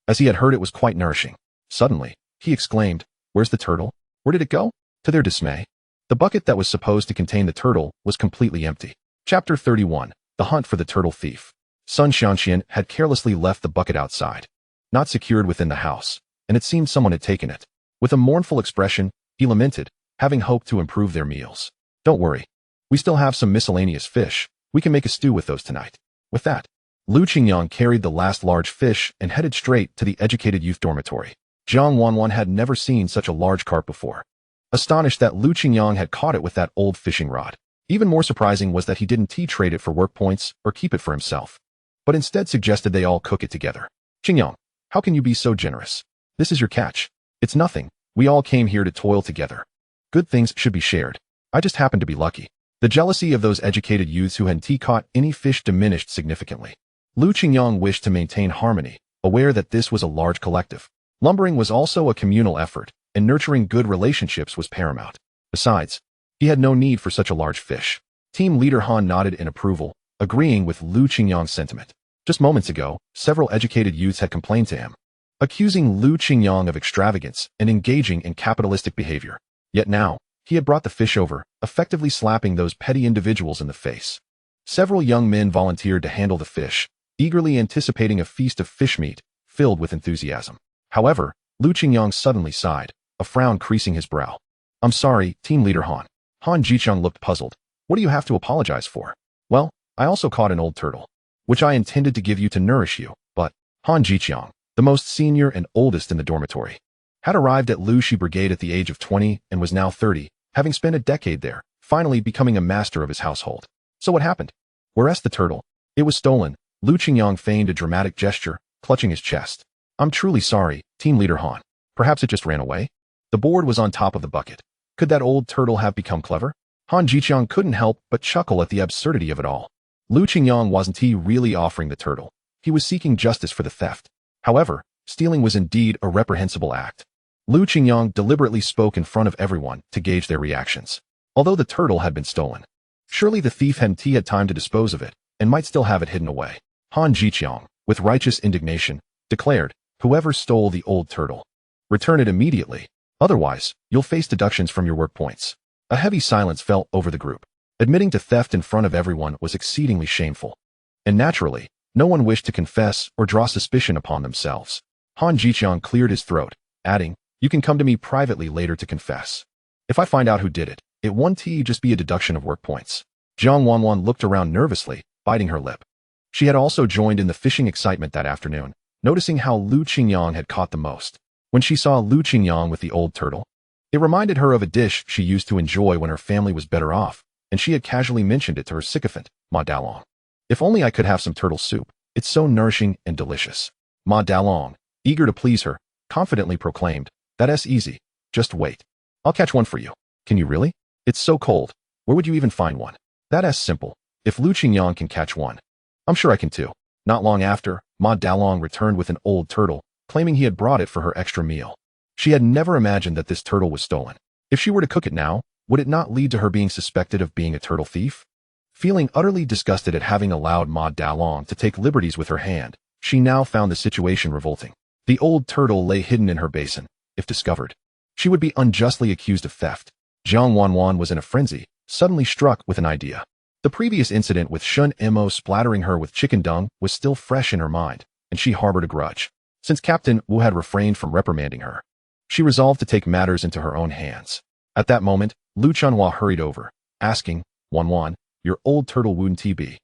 as he had heard it was quite nourishing. Suddenly, he exclaimed, "Where's the turtle? Where did it go?" To their dismay, the bucket that was supposed to contain the turtle was completely empty. Chapter 31, The Hunt for the Turtle Thief. Son Xianqian had carelessly left the bucket outside, not secured within the house, and it seemed someone had taken it. With a mournful expression, he lamented, having hoped to improve their meals. "Don't worry. We still have some miscellaneous fish. We can make a stew with those tonight." With that, Qingyang carried the last large fish and headed straight to the educated youth dormitory. Jiang Wanwan had never seen such a large carp before. Astonished that Qingyang had caught it with that old fishing rod, Even more surprising was that he didn't trade it for work points or keep it for himself, but instead suggested they all cook it together. Qingyang, how can you be so generous? This is your catch. It's nothing. We all came here to toil together. Good things should be shared. I just happened to be lucky. The jealousy of those educated youths who hadn't caught any fish diminished significantly. Lu Qingyang wished to maintain harmony, aware that this was a large collective. Lumbering was also a communal effort, and nurturing good relationships was paramount. Besides, he had no need for such a large fish. Team leader Han nodded in approval, agreeing with Lu Qingyang's sentiment. Just moments ago, several educated youths had complained to him, accusing Lu Qingyang of extravagance and engaging in capitalistic behavior. Yet now, he had brought the fish over, effectively slapping those petty individuals in the face. Several young men volunteered to handle the fish, eagerly anticipating a feast of fish meat, filled with enthusiasm. However, Lu Qingyang suddenly sighed, a frown creasing his brow. I'm sorry, team leader Han. Han Jiqiang looked puzzled. What do you have to apologize for? Well, I also caught an old turtle, which I intended to give you to nourish you, but Han Jiqiang, the most senior and oldest in the dormitory, had arrived at Lu Shi Brigade at the age of 20 and was now 30, having spent a decade there, finally becoming a master of his household. So what happened? Whereas the turtle, it was stolen. Lu Qingyang feigned a dramatic gesture, clutching his chest. I'm truly sorry, team leader Han. Perhaps it just ran away? The board was on top of the bucket. Could that old turtle have become clever? Han Jiqiang couldn't help but chuckle at the absurdity of it all. Lu Qingyang wasn't really offering the turtle. He was seeking justice for the theft. However, stealing was indeed a reprehensible act. Lu Qingyang deliberately spoke in front of everyone to gauge their reactions. Although the turtle had been stolen, surely the thief hadn't had time to dispose of it and might still have it hidden away. Han Jiqiang, with righteous indignation, declared, whoever stole the old turtle, return it immediately. Otherwise, you'll face deductions from your work points. A heavy silence fell over the group. Admitting to theft in front of everyone was exceedingly shameful. And naturally, no one wished to confess or draw suspicion upon themselves. Han Jiqiang cleared his throat, adding, you can come to me privately later to confess. If I find out who did it, it won't just be a deduction of work points. Jiang Wanwan looked around nervously, biting her lip. She had also joined in the fishing excitement that afternoon, noticing how Lu Qingyang had caught the most. When she saw Lu Qingyang with the old turtle, it reminded her of a dish she used to enjoy when her family was better off, and she had casually mentioned it to her sycophant, Ma Dalong. If only I could have some turtle soup. It's so nourishing and delicious. Ma Dalong, eager to please her, confidently proclaimed, that's easy. Just wait. I'll catch one for you. Can you really? It's so cold. Where would you even find one? That's simple. If Lu Qingyang can catch one, I'm sure I can too. Not long after, Ma Dalong returned with an old turtle, claiming he had brought it for her extra meal. She had never imagined that this turtle was stolen. If she were to cook it now, would it not lead to her being suspected of being a turtle thief? Feeling utterly disgusted at having allowed Ma Dalong to take liberties with her hand, she now found the situation revolting. The old turtle lay hidden in her basin. If discovered, she would be unjustly accused of theft. Jiang Wanwan was in a frenzy, suddenly struck with an idea. The previous incident with Shunimo splattering her with chicken dung was still fresh in her mind, and she harbored a grudge. Since Captain Wu had refrained from reprimanding her, she resolved to take matters into her own hands. At that moment, Lu Chunhua hurried over, asking, Wanwan, your old turtle wouldn't be?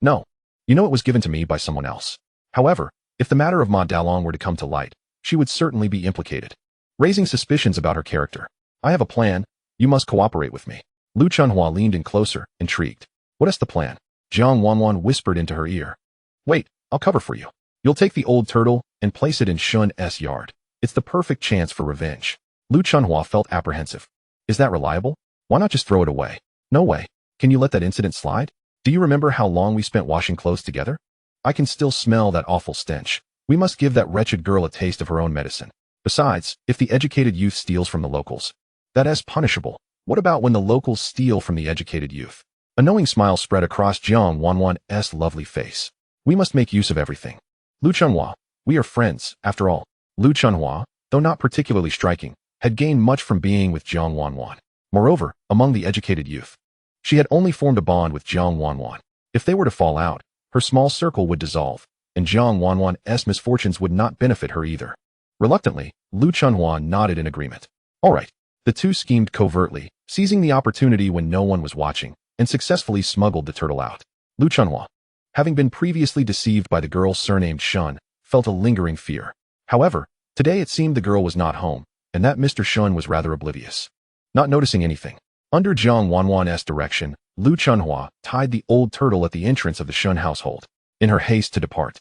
No. You know it was given to me by someone else. However, if the matter of Ma Dalong were to come to light, she would certainly be implicated, raising suspicions about her character. I have a plan. You must cooperate with me. Lu Chunhua leaned in closer, intrigued. What is the plan? Jiang Wanwan whispered into her ear. Wait, I'll cover for you. You'll take the old turtle and place it in Shun's yard. It's the perfect chance for revenge. Lu Chunhua felt apprehensive. Is that reliable? Why not just throw it away? No way. Can you let that incident slide? Do you remember how long we spent washing clothes together? I can still smell that awful stench. We must give that wretched girl a taste of her own medicine. Besides, if the educated youth steals from the locals, that is punishable. What about when the locals steal from the educated youth? A knowing smile spread across Jiang Wanwan's lovely face. We must make use of everything. Lu Chunhua, we are friends, after all. Lu Chunhua, though not particularly striking, had gained much from being with Jiang Wanwan. Moreover, among the educated youth, she had only formed a bond with Jiang Wanwan. If they were to fall out, her small circle would dissolve, and Jiang Wanwan's misfortunes would not benefit her either. Reluctantly, Lu Chunhua nodded in agreement. All right. The two schemed covertly, seizing the opportunity when no one was watching, and successfully smuggled the turtle out. Lu Chunhua, having been previously deceived by the girl surnamed Shun, felt a lingering fear. However, today it seemed the girl was not home, and that Mr. Shun was rather oblivious. Not noticing anything. Under Jiang Wanwan's direction, Lu Chunhua tied the old turtle at the entrance of the Shun household, in her haste to depart.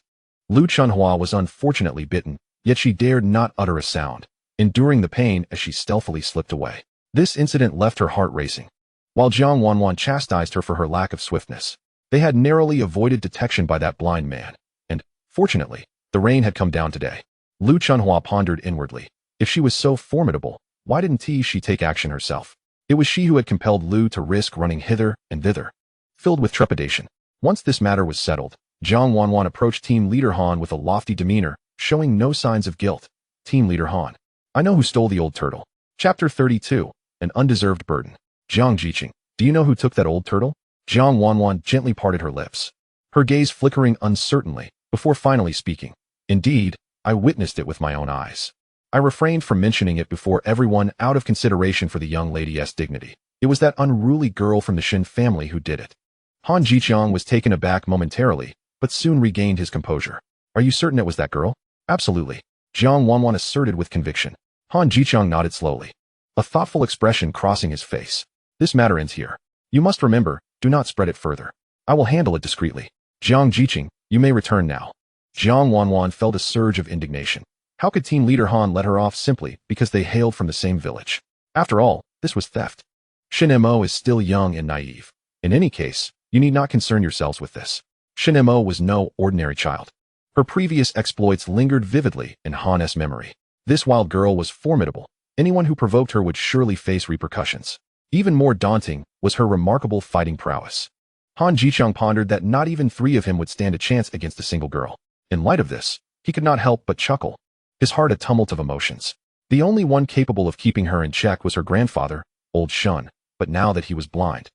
Lu Chunhua was unfortunately bitten, yet she dared not utter a sound, enduring the pain as she stealthily slipped away. This incident left her heart racing. While Jiang Wanwan chastised her for her lack of swiftness, they had narrowly avoided detection by that blind man, and, fortunately, the rain had come down today. Lu Chunhua pondered inwardly. If she was so formidable, why didn't she take action herself? It was she who had compelled Lu to risk running hither and thither. Filled with trepidation, once this matter was settled, Jiang Wanwan approached Team Leader Han with a lofty demeanor, showing no signs of guilt. Team Leader Han. I know who stole the old turtle. Chapter 32. An undeserved burden. Jiang Jiqing. Do you know who took that old turtle? Jiang Wanwan gently parted her lips, her gaze flickering uncertainly, before finally speaking. Indeed, I witnessed it with my own eyes. I refrained from mentioning it before everyone out of consideration for the young lady's dignity. It was that unruly girl from the Shin family who did it. Han Jiqiang was taken aback momentarily, but soon regained his composure. Are you certain it was that girl? Absolutely. Jiang Wanwan asserted with conviction. Han Jiqiang nodded slowly, a thoughtful expression crossing his face. This matter ends here. You must remember, do not spread it further. I will handle it discreetly. Jiang Jiqing, you may return now. Jiang Wanwan felt a surge of indignation. How could Team Leader Han let her off simply because they hailed from the same village? After all, this was theft. Shunimo is still young and naive. In any case, you need not concern yourselves with this. Shunimo was no ordinary child. Her previous exploits lingered vividly in Han's memory. This wild girl was formidable. Anyone who provoked her would surely face repercussions. Even more daunting was her remarkable fighting prowess. Han Jiqiang pondered that not even 3 of him would stand a chance against a single girl. In light of this, he could not help but chuckle, his heart a tumult of emotions. The only one capable of keeping her in check was her grandfather, old Shun, but now that he was blind,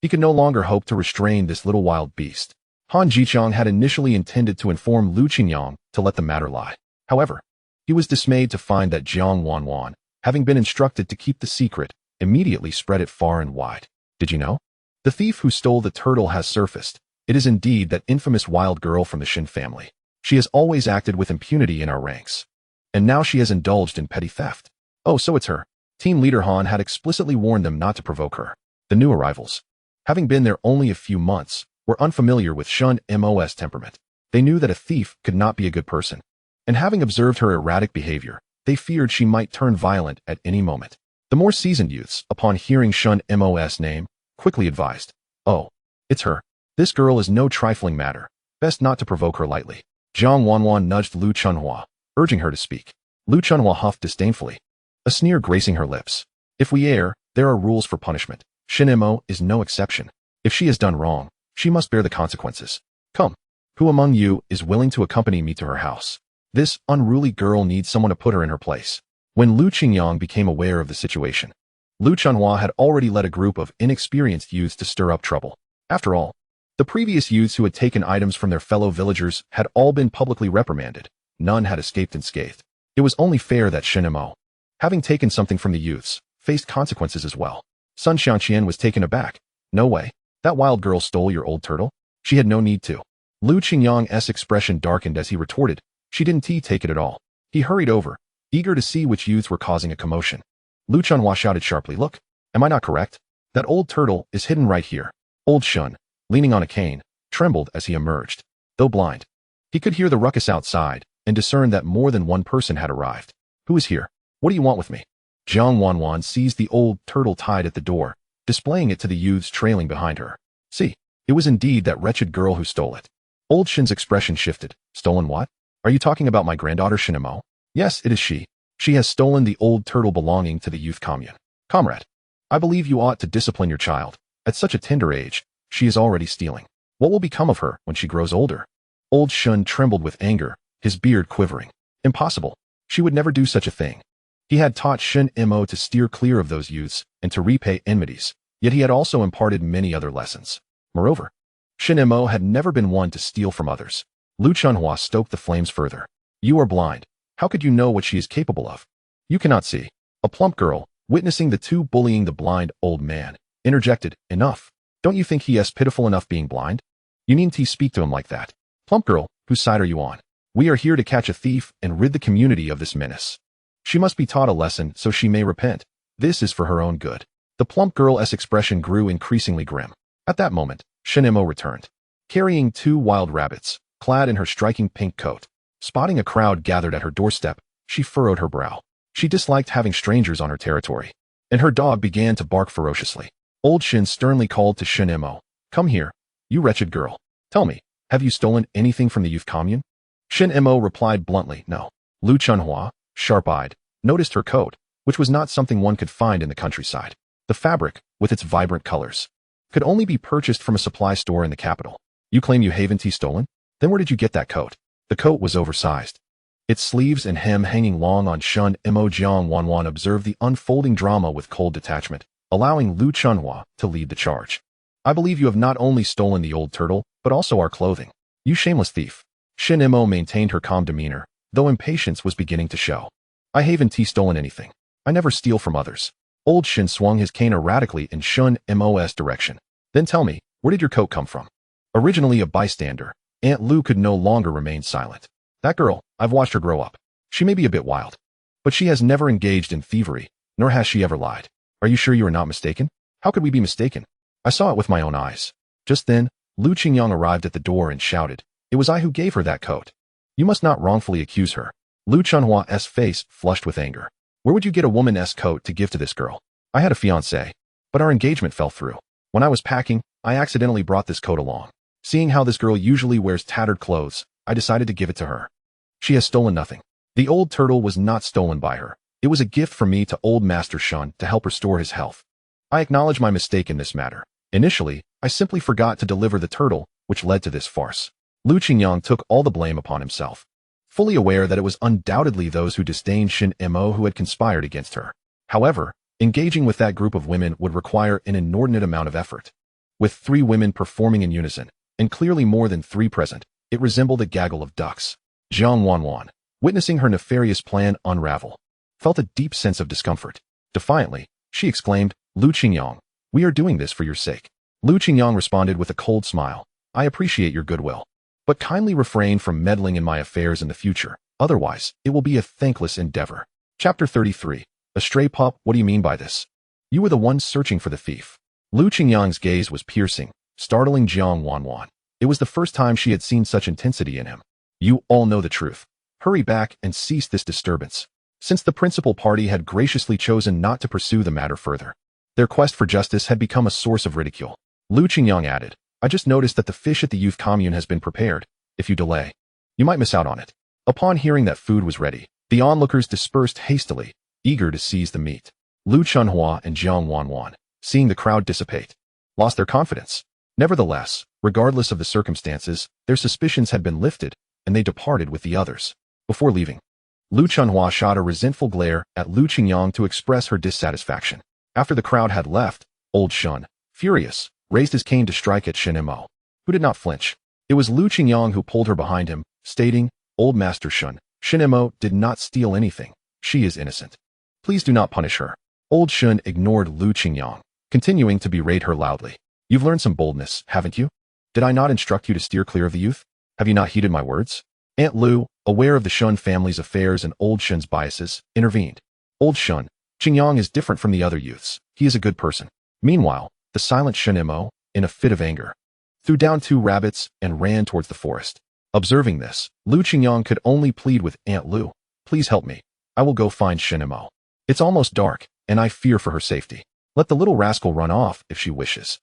he could no longer hope to restrain this little wild beast. Han Jiqiang had initially intended to inform Lu Qingyang to let the matter lie. However, he was dismayed to find that Jiang Wanwan, having been instructed to keep the secret, immediately spread it far and wide. Did you know? The thief who stole the turtle has surfaced. It is indeed that infamous wild girl from the Shin family. She has always acted with impunity in our ranks, and now she has indulged in petty theft. Oh, so it's her. Team Leader Han had explicitly warned them not to provoke her. The new arrivals, having been there only a few months, were unfamiliar with Shunimo's temperament. They knew that a thief could not be a good person, and having observed her erratic behavior, they feared she might turn violent at any moment. The more seasoned youths, upon hearing Shunimo's name, quickly advised, "Oh, it's her. This girl is no trifling matter. Best not to provoke her lightly." Jiang Wanwan nudged Lu Chunhua, urging her to speak. Lu Chunhua huffed disdainfully, a sneer gracing her lips. If we err, there are rules for punishment. Shunimo is no exception. If she has done wrong, she must bear the consequences. Come, who among you is willing to accompany me to her house? This unruly girl needs someone to put her in her place. When Lu Qingyang became aware of the situation, Lu Chunhua had already led a group of inexperienced youths to stir up trouble. After all, the previous youths who had taken items from their fellow villagers had all been publicly reprimanded. None had escaped unscathed. It was only fair that Shunimo, having taken something from the youths, faced consequences as well. Sun Xianqian was taken aback. No way. That wild girl stole your old turtle? She had no need to. Lu Qingyang's expression darkened as he retorted. She didn't take it at all. He hurried over, eager to see which youths were causing a commotion. Lu Chunhua shouted sharply, "Look, am I not correct? That old turtle is hidden right here." Old Shun, leaning on a cane, trembled as he emerged. Though blind, he could hear the ruckus outside and discern that more than one person had arrived. "Who is here? What do you want with me?" Jiang Wanwan seized the old turtle tied at the door, displaying it to the youths trailing behind her. "See, it was indeed that wretched girl who stole it." Old Shin's expression shifted. "Stolen what? Are you talking about my granddaughter Shunimo?" "Yes, it is she. She has stolen the old turtle belonging to the youth commune." "Comrade, I believe you ought to discipline your child. At such a tender age, she is already stealing. What will become of her when she grows older?" Old Shun trembled with anger, his beard quivering. Impossible. She would never do such a thing. He had taught Shunimo to steer clear of those youths and to repay enmities, yet he had also imparted many other lessons. Moreover, Shunimo had never been one to steal from others. Lu Chunhua stoked the flames further. "You are blind. How could you know what she is capable of? You cannot see." A plump girl, witnessing the two bullying the blind old man, interjected, "Enough. Don't you think he is pitiful enough being blind? You needn't speak to him like that." "Plump girl, whose side are you on? We are here to catch a thief and rid the community of this menace. She must be taught a lesson so she may repent. This is for her own good." The plump girl's expression grew increasingly grim. At that moment, Shunimo returned, carrying 2 wild rabbits, clad in her striking pink coat. Spotting a crowd gathered at her doorstep, she furrowed her brow. She disliked having strangers on her territory, and her dog began to bark ferociously. Old Shin sternly called to Shunimo, "Come here, you wretched girl. Tell me, have you stolen anything from the youth commune?" Shunimo replied bluntly, "No." Lu Chunhua, sharp-eyed, noticed her coat, which was not something one could find in the countryside. The fabric, with its vibrant colors, could only be purchased from a supply store in the capital. "You claim you haven't stolen? Then where did you get that coat?" The coat was oversized, its sleeves and hem hanging long on. Shunimo Jiang Wanwan observed the unfolding drama with cold detachment, allowing Lu Chunhua to lead the charge. "I believe you have not only stolen the old turtle, but also our clothing. You shameless thief." Shunimo maintained her calm demeanor, though impatience was beginning to show. "I haven't stolen anything. I never steal from others." Old Shin swung his cane erratically in Shunimo's direction. "Then tell me, where did your coat come from?" Originally a bystander, Aunt Lu could no longer remain silent. "That girl, I've watched her grow up. She may be a bit wild, but she has never engaged in thievery, nor has she ever lied." "Are you sure you are not mistaken?" "How could we be mistaken? I saw it with my own eyes." Just then, Lu Qingyang arrived at the door and shouted, "It was I who gave her that coat. You must not wrongfully accuse her." Lu Chunhua's face flushed with anger. "Where would you get a woman's coat to give to this girl?" "I had a fiancée, but our engagement fell through. When I was packing, I accidentally brought this coat along. Seeing how this girl usually wears tattered clothes, I decided to give it to her. She has stolen nothing. The old turtle was not stolen by her. It was a gift from me to old Master Shun to help restore his health. I acknowledge my mistake in this matter. Initially, I simply forgot to deliver the turtle, which led to this farce." Lu Qingyang took all the blame upon himself, fully aware that it was undoubtedly those who disdained Shunimo who had conspired against her. However, engaging with that group of women would require an inordinate amount of effort. With 3 women performing in unison, and clearly more than 3 present, it resembled a gaggle of ducks. Jiang Wanwan, witnessing her nefarious plan unravel, felt a deep sense of discomfort. Defiantly, she exclaimed, "Lu Qingyang, we are doing this for your sake." Lu Qingyang responded with a cold smile, "I appreciate your goodwill, but kindly refrain from meddling in my affairs in the future, otherwise it will be a thankless endeavor." Chapter 33. A stray pup. "What do you mean by this? You were the one searching for the thief." Lu Qingyang's gaze was piercing, startling Jiang Wanwan. It was the first time she had seen such intensity in him. "You all know the truth. Hurry back and cease this disturbance." Since the principal party had graciously chosen not to pursue the matter further, their quest for justice had become a source of ridicule. Lu Qingyang added, "I just noticed that the fish at the youth commune has been prepared. If you delay, you might miss out on it." Upon hearing that food was ready, the onlookers dispersed hastily, eager to seize the meat. Lu Chunhua and Jiang Wanwan, seeing the crowd dissipate, lost their confidence. Nevertheless, regardless of the circumstances, their suspicions had been lifted, and they departed with the others. Before leaving, Lu Chunhua shot a resentful glare at Lu Qingyang to express her dissatisfaction. After the crowd had left, old Shun, furious, raised his cane to strike at Shunimo, who did not flinch. It was Lu Qingyang who pulled her behind him, stating, "Old Master Shun, Shunimo did not steal anything. She is innocent. Please do not punish her." Old Shun ignored Lu Qingyang, continuing to berate her loudly. "You've learned some boldness, haven't you? Did I not instruct you to steer clear of the youth? Have you not heeded my words?" Aunt Lu, aware of the Shun family's affairs and old Shun's biases, intervened. "Old Shun, Qingyang is different from the other youths. He is a good person." Meanwhile, the silent Shunimo, in a fit of anger, threw down 2 rabbits and ran towards the forest. Observing this, Lu Qingyang could only plead with Aunt Lu, "Please help me. I will go find Shunimo. It's almost dark, and I fear for her safety. Let the little rascal run off if she wishes."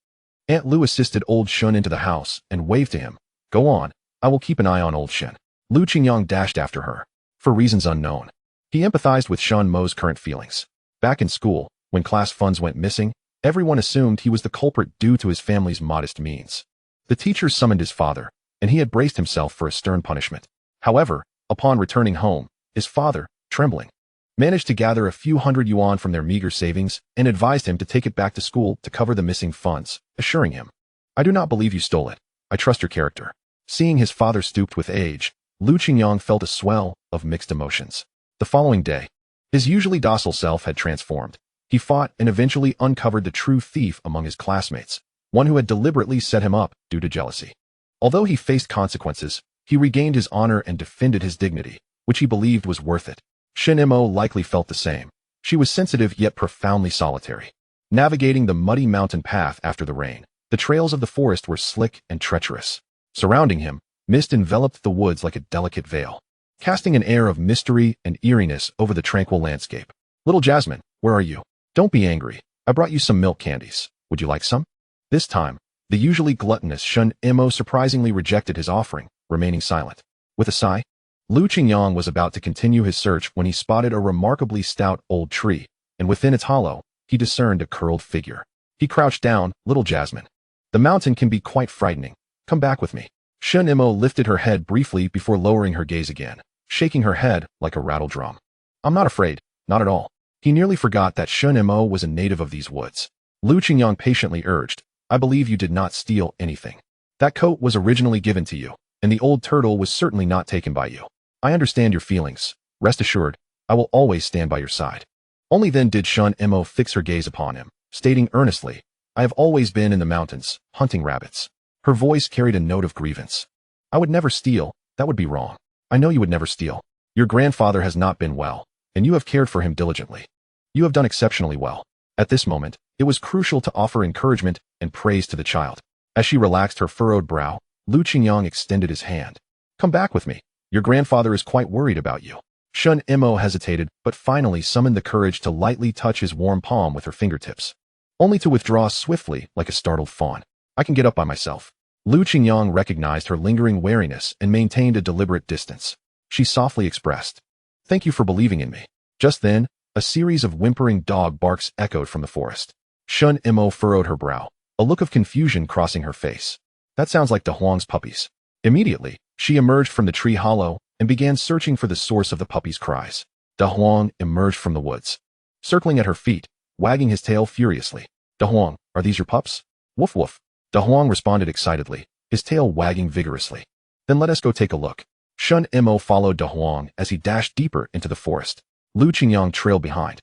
Aunt Lu assisted old Shun into the house and waved to him, "Go on, I will keep an eye on old Shun." Lu Qingyang dashed after her. For reasons unknown, he empathized with Shunimo's current feelings. Back in school, when class funds went missing, everyone assumed he was the culprit due to his family's modest means. The teachers summoned his father, and he had braced himself for a stern punishment. However, upon returning home, his father, trembling, managed to gather a few hundred yuan from their meager savings and advised him to take it back to school to cover the missing funds, assuring him, "I do not believe you stole it. I trust your character." Seeing his father stooped with age, Lu Qingyang felt a swell of mixed emotions. The following day, his usually docile self had transformed. He fought and eventually uncovered the true thief among his classmates, one who had deliberately set him up due to jealousy. Although he faced consequences, he regained his honor and defended his dignity, which he believed was worth it. Shunimo likely felt the same. She was sensitive yet profoundly solitary, navigating the muddy mountain path after the rain. The trails of the forest were slick and treacherous. Surrounding him, mist enveloped the woods like a delicate veil, casting an air of mystery and eeriness over the tranquil landscape. Little Jasmine, where are you? Don't be angry. I brought you some milk candies. Would you like some? This time, the usually gluttonous Shunimo surprisingly rejected his offering, remaining silent. With a sigh, Qingyang was about to continue his search when he spotted a remarkably stout old tree, and within its hollow, he discerned a curled figure. He crouched down. Little Jasmine. The mountain can be quite frightening. Come back with me. Shunimo lifted her head briefly before lowering her gaze again, shaking her head like a rattle drum. I'm not afraid, not at all. He nearly forgot that Shunimo was a native of these woods. Qingyang patiently urged, I believe you did not steal anything. That coat was originally given to you, and the old turtle was certainly not taken by you. I understand your feelings. Rest assured, I will always stand by your side. Only then did Shunimo fix her gaze upon him, stating earnestly, I have always been in the mountains, hunting rabbits. Her voice carried a note of grievance. I would never steal. That would be wrong. I know you would never steal. Your grandfather has not been well, and you have cared for him diligently. You have done exceptionally well. At this moment, it was crucial to offer encouragement and praise to the child. As she relaxed her furrowed brow, Qingyang extended his hand. Come back with me. Your grandfather is quite worried about you. Shunimo hesitated, but finally summoned the courage to lightly touch his warm palm with her fingertips, only to withdraw swiftly like a startled fawn. I can get up by myself. Qingyang recognized her lingering wariness and maintained a deliberate distance. She softly expressed, Thank you for believing in me. Just then, a series of whimpering dog barks echoed from the forest. Shunimo furrowed her brow, a look of confusion crossing her face. That sounds like Huang's puppies. Immediately, she emerged from the tree hollow and began searching for the source of the puppy's cries. Huang emerged from the woods, circling at her feet, wagging his tail furiously. Huang, are these your pups? Woof woof. Huang responded excitedly, his tail wagging vigorously. Then let us go take a look. Shunimo followed Huang as he dashed deeper into the forest. Qingyang trailed behind,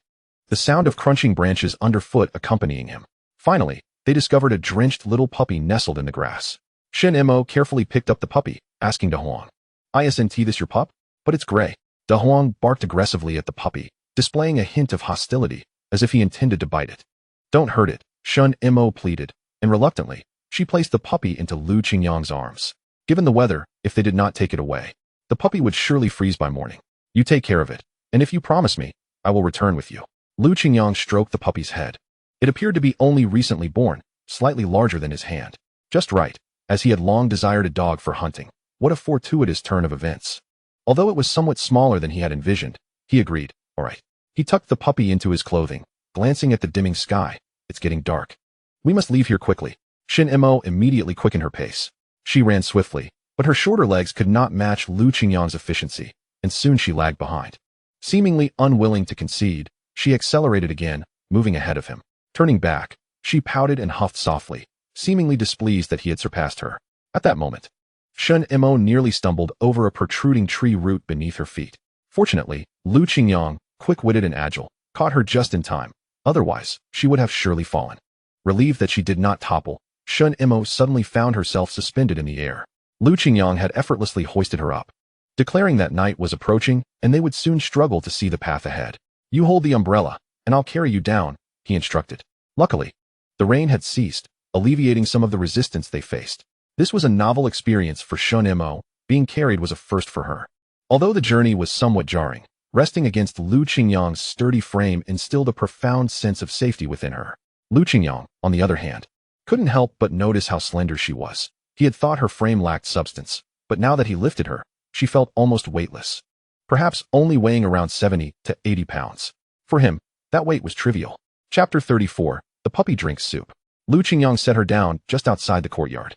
the sound of crunching branches underfoot accompanying him. Finally, they discovered a drenched little puppy nestled in the grass. Shunimo carefully picked up the puppy, asking Huang, Isn't this your pup? But it's gray. Huang barked aggressively at the puppy, displaying a hint of hostility, as if he intended to bite it. Don't hurt it, Shunimo pleaded, and reluctantly, she placed the puppy into Qingyang's arms. Given the weather, if they did not take it away, the puppy would surely freeze by morning. You take care of it, and if you promise me, I will return with you. Qingyang stroked the puppy's head. It appeared to be only recently born, slightly larger than his hand. Just right, as he had long desired a dog for hunting. What a fortuitous turn of events. Although it was somewhat smaller than he had envisioned, he agreed, all right. He tucked the puppy into his clothing, glancing at the dimming sky. It's getting dark. We must leave here quickly. Shunimo immediately quickened her pace. She ran swiftly, but her shorter legs could not match Qingyang's efficiency, and soon she lagged behind. Seemingly unwilling to concede, she accelerated again, moving ahead of him. Turning back, she pouted and huffed softly, seemingly displeased that he had surpassed her. At that moment, Shunimo nearly stumbled over a protruding tree root beneath her feet. Fortunately, Qingyang, quick-witted and agile, caught her just in time. Otherwise, she would have surely fallen. Relieved that she did not topple, Shunimo suddenly found herself suspended in the air. Qingyang had effortlessly hoisted her up, declaring that night was approaching and they would soon struggle to see the path ahead. You hold the umbrella, and I'll carry you down, he instructed. Luckily, the rain had ceased, alleviating some of the resistance they faced. This was a novel experience for Shunimo. Being carried was a first for her. Although the journey was somewhat jarring, resting against Qingyang's sturdy frame instilled a profound sense of safety within her. Qingyang, on the other hand, couldn't help but notice how slender she was. He had thought her frame lacked substance, but now that he lifted her, she felt almost weightless. Perhaps only weighing around 70 to 80 pounds. For him, that weight was trivial. Chapter 34, The Puppy Drinks Soup. Qingyang set her down just outside the courtyard.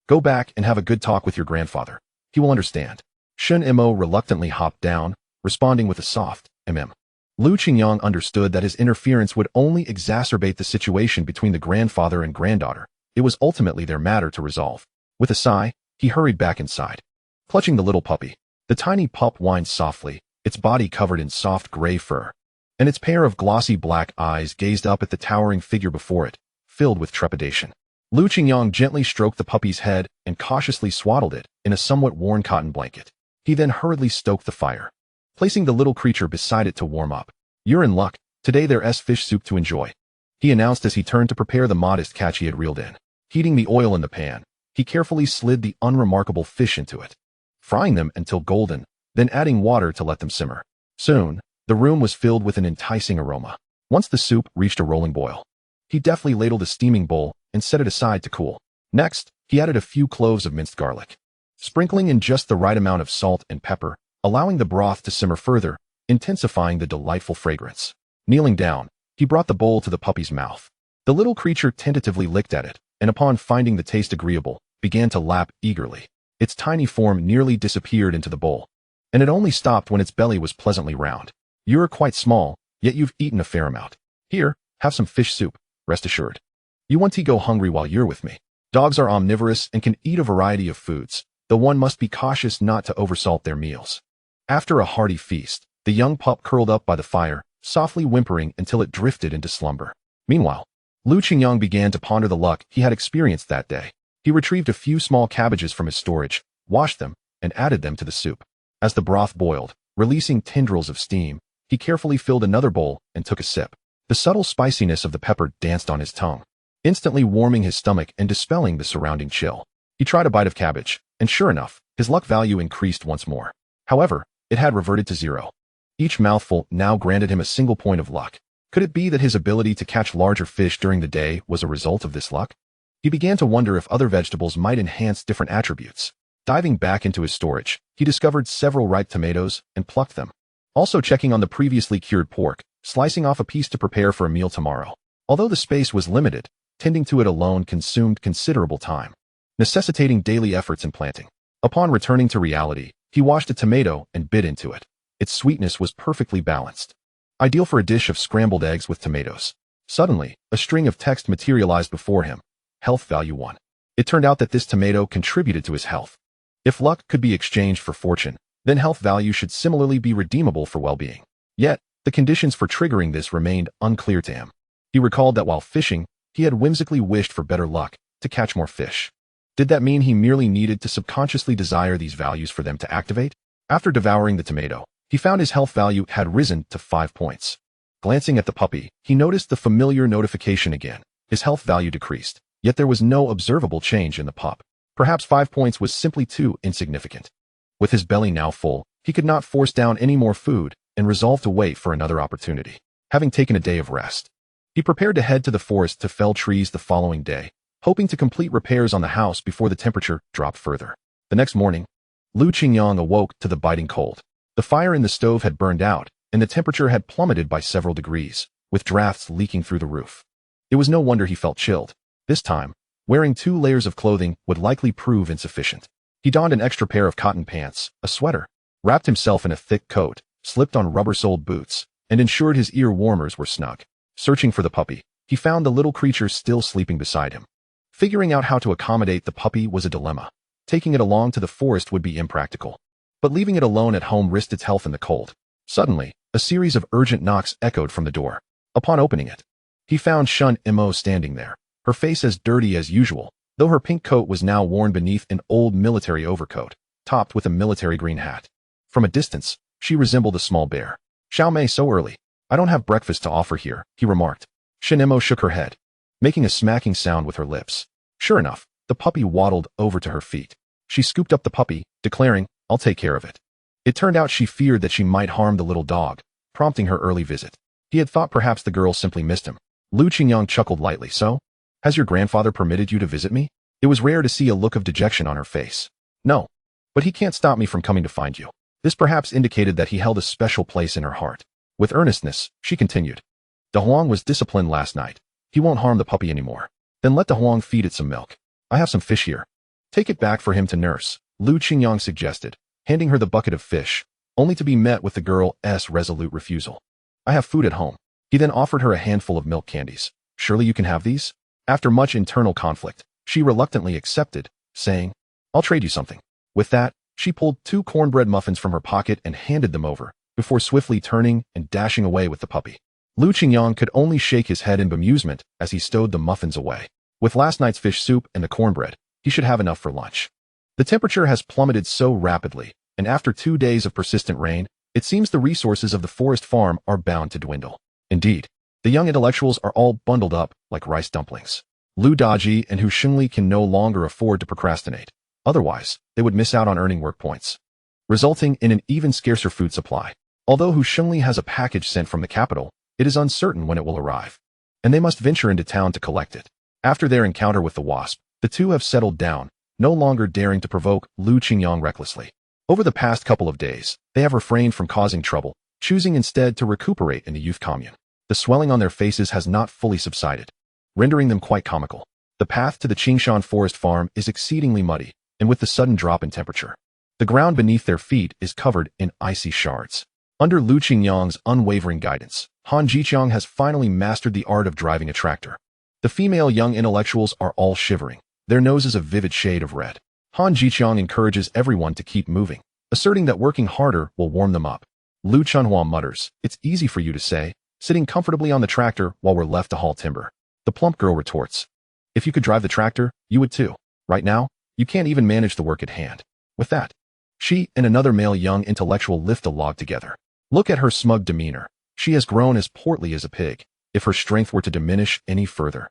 Go back and have a good talk with your grandfather. He will understand. Shunimo reluctantly hopped down, responding with a soft, Qingyang understood that his interference would only exacerbate the situation between the grandfather and granddaughter. It was ultimately their matter to resolve. With a sigh, he hurried back inside. Clutching the little puppy, the tiny pup whined softly, its body covered in soft gray fur, and its pair of glossy black eyes gazed up at the towering figure before it, filled with trepidation. Qingyang gently stroked the puppy's head and cautiously swaddled it in a somewhat worn cotton blanket. He then hurriedly stoked the fire, placing the little creature beside it to warm up. You're in luck. Today there's fish soup to enjoy, he announced as he turned to prepare the modest catch he had reeled in. Heating the oil in the pan, he carefully slid the unremarkable fish into it, frying them until golden, then adding water to let them simmer. Soon, the room was filled with an enticing aroma. Once the soup reached a rolling boil, he deftly ladled a steaming bowl and set it aside to cool. Next, he added a few cloves of minced garlic, sprinkling in just the right amount of salt and pepper, allowing the broth to simmer further, intensifying the delightful fragrance. Kneeling down, he brought the bowl to the puppy's mouth. The little creature tentatively licked at it, and upon finding the taste agreeable, began to lap eagerly. Its tiny form nearly disappeared into the bowl, and it only stopped when its belly was pleasantly round. "You're quite small, yet you've eaten a fair amount. Here, have some fish soup, rest assured. You won't go hungry while you're with me." Dogs are omnivorous and can eat a variety of foods, though one must be cautious not to oversalt their meals. After a hearty feast, the young pup curled up by the fire, softly whimpering until it drifted into slumber. Meanwhile, Qingyang began to ponder the luck he had experienced that day. He retrieved a few small cabbages from his storage, washed them, and added them to the soup. As the broth boiled, releasing tendrils of steam, he carefully filled another bowl and took a sip. The subtle spiciness of the pepper danced on his tongue, instantly warming his stomach and dispelling the surrounding chill. He tried a bite of cabbage, and sure enough, his luck value increased once more. However, it had reverted to zero. Each mouthful now granted him a single point of luck. Could it be that his ability to catch larger fish during the day was a result of this luck? He began to wonder if other vegetables might enhance different attributes. Diving back into his storage, he discovered several ripe tomatoes and plucked them. Also checking on the previously cured pork, slicing off a piece to prepare for a meal tomorrow. Although the space was limited, tending to it alone consumed considerable time, necessitating daily efforts in planting. Upon returning to reality, he washed a tomato and bit into it. Its sweetness was perfectly balanced, ideal for a dish of scrambled eggs with tomatoes. Suddenly, a string of text materialized before him. Health value 1. It turned out that this tomato contributed to his health. If luck could be exchanged for fortune, then health value should similarly be redeemable for well-being. Yet, the conditions for triggering this remained unclear to him. He recalled that while fishing, he had whimsically wished for better luck, to catch more fish. Did that mean he merely needed to subconsciously desire these values for them to activate? After devouring the tomato, he found his health value had risen to 5 points. Glancing at the puppy, he noticed the familiar notification again. His health value decreased, yet there was no observable change in the pup. Perhaps 5 points was simply too insignificant. With his belly now full, he could not force down any more food and resolved to wait for another opportunity. Having taken a day of rest, he prepared to head to the forest to fell trees the following day, hoping to complete repairs on the house before the temperature dropped further. The next morning, Qingyang awoke to the biting cold. The fire in the stove had burned out, and the temperature had plummeted by several degrees, with drafts leaking through the roof. It was no wonder he felt chilled. This time, wearing 2 layers of clothing would likely prove insufficient. He donned an extra pair of cotton pants, a sweater, wrapped himself in a thick coat, slipped on rubber-soled boots, and ensured his ear warmers were snug. Searching for the puppy, he found the little creature still sleeping beside him. Figuring out how to accommodate the puppy was a dilemma. Taking it along to the forest would be impractical, but leaving it alone at home risked its health in the cold. Suddenly, a series of urgent knocks echoed from the door. Upon opening it, he found Shunimo standing there, her face as dirty as usual, though her pink coat was now worn beneath an old military overcoat, topped with a military green hat. From a distance, she resembled a small bear. "Xiao Mei, so early. I don't have breakfast to offer here," he remarked. Shunimo shook her head, making a smacking sound with her lips. Sure enough, the puppy waddled over to her feet. She scooped up the puppy, declaring, "I'll take care of it." It turned out she feared that she might harm the little dog, prompting her early visit. He had thought perhaps the girl simply missed him. Qingyang chuckled lightly. "So? Has your grandfather permitted you to visit me?" It was rare to see a look of dejection on her face. "No. But he can't stop me from coming to find you." This perhaps indicated that he held a special place in her heart. With earnestness, she continued, "De Huang was disciplined last night. He won't harm the puppy anymore. Then let De Huang feed it some milk. I have some fish here. Take it back for him to nurse," Qingyang suggested, handing her the bucket of fish, only to be met with the girl's resolute refusal. "I have food at home." He then offered her a handful of milk candies. "Surely you can have these?" After much internal conflict, she reluctantly accepted, saying, "I'll trade you something." With that, she pulled 2 cornbread muffins from her pocket and handed them over, before swiftly turning and dashing away with the puppy. Qingyang could only shake his head in bemusement as he stowed the muffins away. With last night's fish soup and the cornbread, he should have enough for lunch. The temperature has plummeted so rapidly, and after 2 days of persistent rain, it seems the resources of the forest farm are bound to dwindle. Indeed, the young intellectuals are all bundled up like rice dumplings. Lu Daji and Hu Shengli can no longer afford to procrastinate. Otherwise, they would miss out on earning work points, resulting in an even scarcer food supply. Although Hu Shengli has a package sent from the capital, it is uncertain when it will arrive, and they must venture into town to collect it. After their encounter with the wasp, the two have settled down, no longer daring to provoke Lu Qingyang recklessly. Over the past couple of days, they have refrained from causing trouble, choosing instead to recuperate in the youth commune. The swelling on their faces has not fully subsided, rendering them quite comical. The path to the Qingshan forest farm is exceedingly muddy, and with the sudden drop in temperature, the ground beneath their feet is covered in icy shards. Under Lu Qingyang's unwavering guidance, Han Jiqiang has finally mastered the art of driving a tractor. The female young intellectuals are all shivering, their noses a vivid shade of red. Han Jiqiang encourages everyone to keep moving, asserting that working harder will warm them up. Lu Chunhua mutters, "It's easy for you to say, sitting comfortably on the tractor while we're left to haul timber." The plump girl retorts, "If you could drive the tractor, you would too. Right now, you can't even manage the work at hand." With that, she and another male young intellectual lift a log together. Look at her smug demeanor. She has grown as portly as a pig. If her strength were to diminish any further,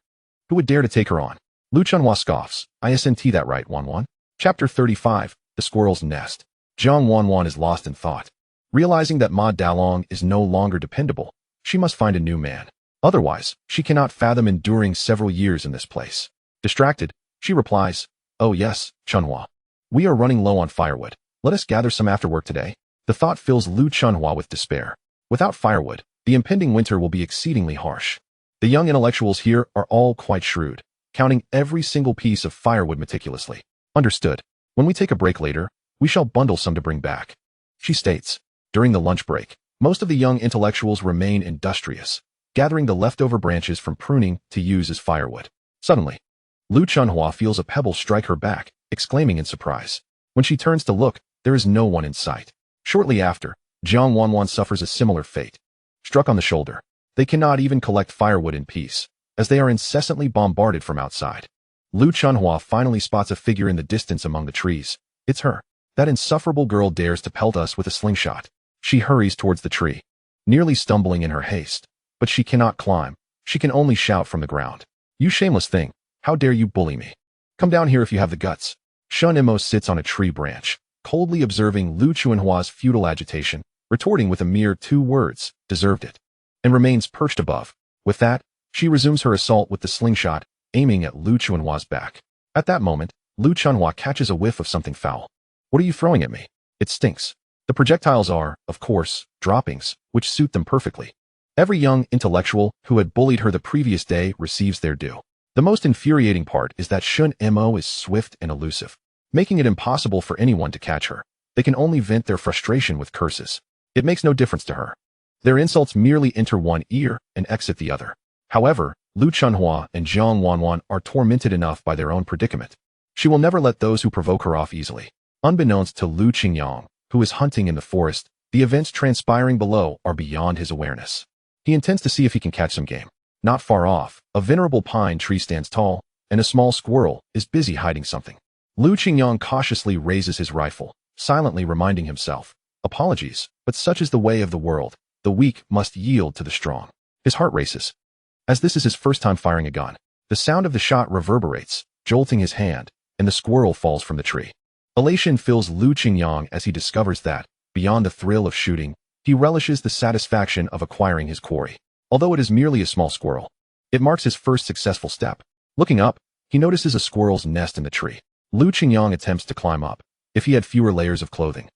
who would dare to take her on? Lu Chunhua scoffs, "ISNT that right, Wanwan?" Chapter 35, The Squirrel's Nest. Zhang Wanwan is lost in thought. Realizing that Ma Dalong is no longer dependable, she must find a new man. Otherwise, she cannot fathom enduring several years in this place. Distracted, she replies, "Oh yes, Chunhua. We are running low on firewood. Let us gather some after work today." The thought fills Lu Chunhua with despair. Without firewood, the impending winter will be exceedingly harsh. The young intellectuals here are all quite shrewd, counting every single piece of firewood meticulously. "Understood. When we take a break later, we shall bundle some to bring back," she states. During the lunch break, most of the young intellectuals remain industrious, gathering the leftover branches from pruning to use as firewood. Suddenly, Lu Chunhua feels a pebble strike her back, exclaiming in surprise. When she turns to look, there is no one in sight. Shortly after, Jiang Wanwan suffers a similar fate. Struck on the shoulder, they cannot even collect firewood in peace, as they are incessantly bombarded from outside. Lu Chunhua finally spots a figure in the distance among the trees. It's her. That insufferable girl dares to pelt us with a slingshot. She hurries towards the tree, nearly stumbling in her haste. But she cannot climb. She can only shout from the ground. "You shameless thing, how dare you bully me? Come down here if you have the guts." Shunimo sits on a tree branch, coldly observing Lu Chunhua's futile agitation, retorting with a mere 2 words, "Deserved it," and remains perched above. With that, she resumes her assault with the slingshot, aiming at Lu Chunhua's back. At that moment, Lu Chunhua catches a whiff of something foul. "What are you throwing at me? It stinks." The projectiles are, of course, droppings, which suit them perfectly. Every young intellectual who had bullied her the previous day receives their due. The most infuriating part is that Shunimo is swift and elusive, making it impossible for anyone to catch her. They can only vent their frustration with curses. It makes no difference to her. Their insults merely enter one ear and exit the other. However, Lu Chunhua and Jiang Wanwan are tormented enough by their own predicament. She will never let those who provoke her off easily. Unbeknownst to Lu Qingyang, who is hunting in the forest, the events transpiring below are beyond his awareness. He intends to see if he can catch some game. Not far off, a venerable pine tree stands tall, and a small squirrel is busy hiding something. Lu Qingyang cautiously raises his rifle, silently reminding himself, "Apologies, but such is the way of the world. The weak must yield to the strong." His heart races, as this is his first time firing a gun. The sound of the shot reverberates, jolting his hand, and the squirrel falls from the tree. Elation fills Lu Qingyang as he discovers that, beyond the thrill of shooting, he relishes the satisfaction of acquiring his quarry. Although it is merely a small squirrel, it marks his first successful step. Looking up, he notices a squirrel's nest in the tree. Lu Qingyang attempts to climb up. If he had fewer layers of clothing,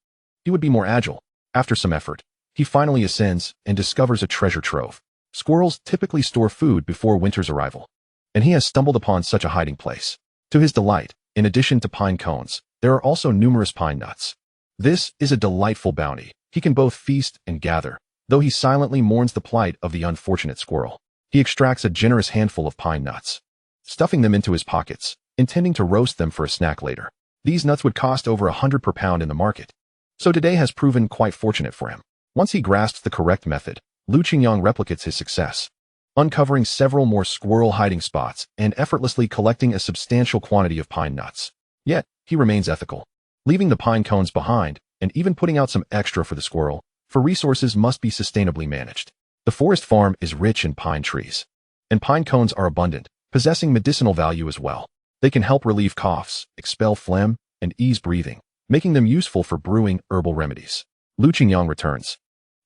he would be more agile. After some effort, he finally ascends and discovers a treasure trove. Squirrels typically store food before winter's arrival, and he has stumbled upon such a hiding place. To his delight, in addition to pine cones, there are also numerous pine nuts. This is a delightful bounty. He can both feast and gather, though he silently mourns the plight of the unfortunate squirrel. He extracts a generous handful of pine nuts, stuffing them into his pockets, intending to roast them for a snack later. These nuts would cost over 100 per pound in the market, so today has proven quite fortunate for him. Once he grasps the correct method, Lu Qingyang replicates his success, uncovering several more squirrel hiding spots and effortlessly collecting a substantial quantity of pine nuts. Yet, he remains ethical, leaving the pine cones behind and even putting out some extra for the squirrel, for resources must be sustainably managed. The forest farm is rich in pine trees, and pine cones are abundant, possessing medicinal value as well. They can help relieve coughs, expel phlegm, and ease breathing, making them useful for brewing herbal remedies. Lu Qingyang returns,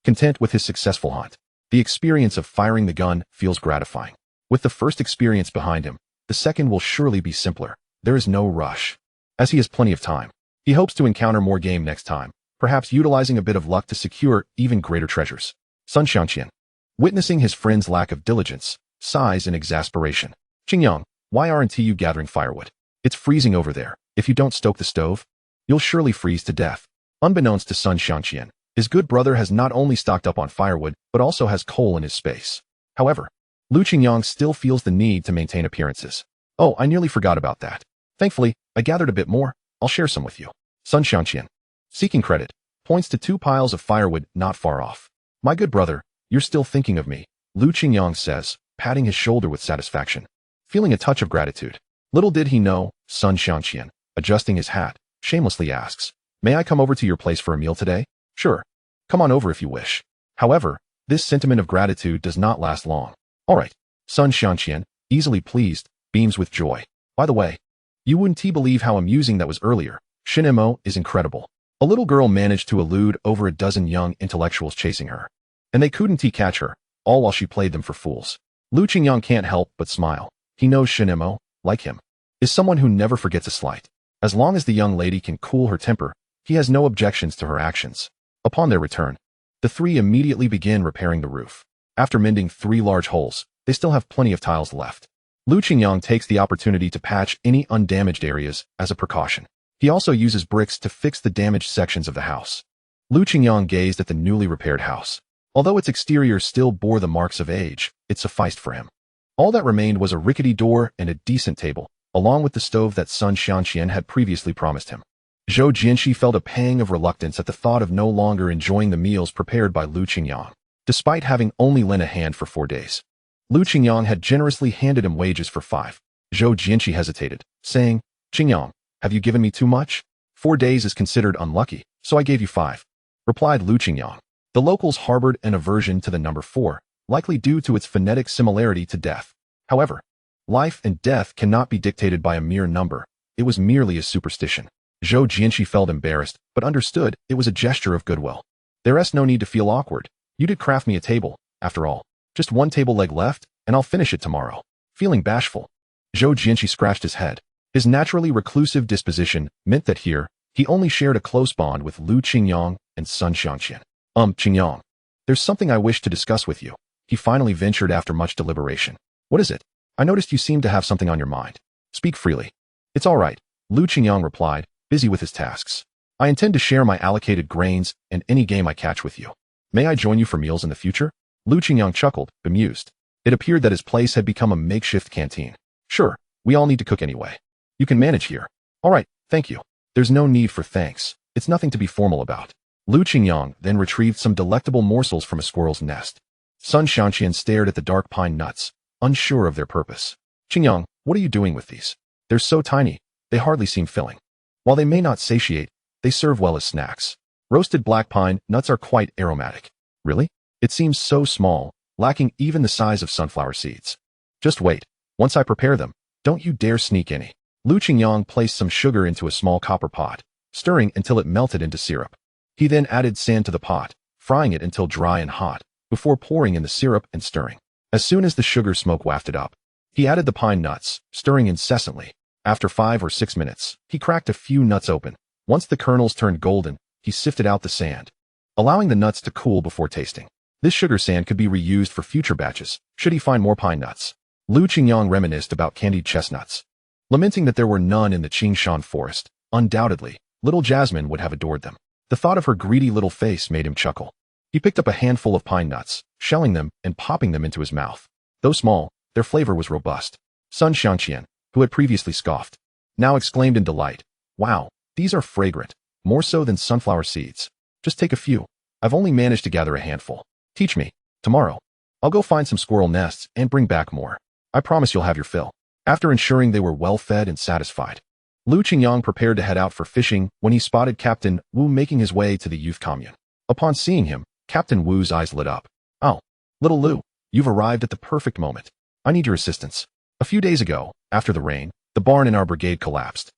content with his successful hunt. The experience of firing the gun feels gratifying. With the first experience behind him, the second will surely be simpler. There is no rush, as he has plenty of time. He hopes to encounter more game next time, perhaps utilizing a bit of luck to secure even greater treasures. Sun Xianqian, witnessing his friend's lack of diligence, sighs in exasperation. Qingyang, why aren't you gathering firewood? It's freezing over there. If you don't stoke the stove, you'll surely freeze to death. Unbeknownst to Sun Xianqian, his good brother has not only stocked up on firewood, but also has coal in his space. However, Lu Qingyang still feels the need to maintain appearances. Oh, I nearly forgot about that. Thankfully, I gathered a bit more. I'll share some with you. Sun Xianqian, seeking credit, points to 2 piles of firewood not far off. My good brother, you're still thinking of me, Lu Qingyang says, patting his shoulder with satisfaction. Feeling a touch of gratitude. Little did he know, Sun Xianqian, adjusting his hat, shamelessly asks, may I come over to your place for a meal today? Sure. Come on over if you wish. However, this sentiment of gratitude does not last long. All right. Sun Xianqian, easily pleased, beams with joy. By the way, you wouldn't believe how amusing that was earlier. Shunimo is incredible. A little girl managed to elude over a dozen young intellectuals chasing her, and they couldn't catch her, all while she played them for fools. Lu Qingyang can't help but smile. He knows Shunimo, like him, is someone who never forgets a slight. As long as the young lady can cool her temper, he has no objections to her actions. Upon their return, the 3 immediately begin repairing the roof. After mending 3 large holes, they still have plenty of tiles left. Lu Qingyang takes the opportunity to patch any undamaged areas as a precaution. He also uses bricks to fix the damaged sections of the house. Lu Qingyang gazed at the newly repaired house. Although its exterior still bore the marks of age, it sufficed for him. All that remained was a rickety door and a decent table, along with the stove that Sun Xianqian had previously promised him. Zhou Jianxi felt a pang of reluctance at the thought of no longer enjoying the meals prepared by Lu Qingyang, despite having only lent a hand for 4 days. Lu Qingyang had generously handed him wages for 5. Zhou Jianxi hesitated, saying, Qingyang, have you given me too much? 4 days is considered unlucky, so I gave you 5, replied Lu Qingyang. The locals harbored an aversion to the number 4, likely due to its phonetic similarity to death. However, life and death cannot be dictated by a mere number. It was merely a superstition. Zhou Jianxi felt embarrassed, but understood it was a gesture of goodwill. There's no need to feel awkward. You did craft me a table, after all. Just 1 table leg left, and I'll finish it tomorrow. Feeling bashful, Zhou Jianxi scratched his head. His naturally reclusive disposition meant that here, he only shared a close bond with Lu Qingyang and Sun Xianqian. Qingyang, there's something I wish to discuss with you. He finally ventured after much deliberation. What is it? I noticed you seem to have something on your mind. Speak freely. It's all right, Lu Qingyang replied, busy with his tasks. I intend to share my allocated grains and any game I catch with you. May I join you for meals in the future? Lu Qingyang chuckled, bemused. It appeared that his place had become a makeshift canteen. Sure, we all need to cook anyway. You can manage here. All right, thank you. There's no need for thanks. It's nothing to be formal about. Lu Qingyang then retrieved some delectable morsels from a squirrel's nest. Sun Xianqian stared at the dark pine nuts, unsure of their purpose. Qingyang, what are you doing with these? They're so tiny, they hardly seem filling. While they may not satiate, they serve well as snacks. Roasted black pine nuts are quite aromatic. Really? It seems so small, lacking even the size of sunflower seeds. Just wait. Once I prepare them, don't you dare sneak any. Lu Qingyang placed some sugar into a small copper pot, stirring until it melted into syrup. He then added sand to the pot, frying it until dry and hot, before pouring in the syrup and stirring. As soon as the sugar smoke wafted up, he added the pine nuts, stirring incessantly. After 5 or 6 minutes, he cracked a few nuts open. Once the kernels turned golden, he sifted out the sand, allowing the nuts to cool before tasting. This sugar sand could be reused for future batches, should he find more pine nuts. Lu Qingyang reminisced about candied chestnuts, lamenting that there were none in the Qingshan forest. Undoubtedly, little Jasmine would have adored them. The thought of her greedy little face made him chuckle. He picked up a handful of pine nuts, shelling them and popping them into his mouth. Though small, their flavor was robust. Sun Xianqian, who had previously scoffed, now exclaimed in delight, "Wow, these are fragrant, more so than sunflower seeds. Just take a few. I've only managed to gather a handful. Teach me. Tomorrow, I'll go find some squirrel nests and bring back more. I promise you'll have your fill." After ensuring they were well fed and satisfied, Lu Qingyang prepared to head out for fishing when he spotted Captain Wu making his way to the youth commune. Upon seeing him, Captain Wu's eyes lit up. "Oh, little Lu, you've arrived at the perfect moment. I need your assistance." A few days ago, after the rain, the barn in our brigade collapsed.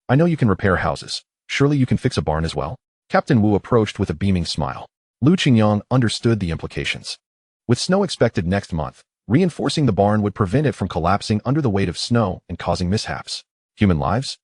I know you can repair houses. Surely you can fix a barn as well? Captain Wu approached with a beaming smile. Lu Qingyang understood the implications. With snow expected next month, reinforcing the barn would prevent it from collapsing under the weight of snow and causing mishaps. Human lives?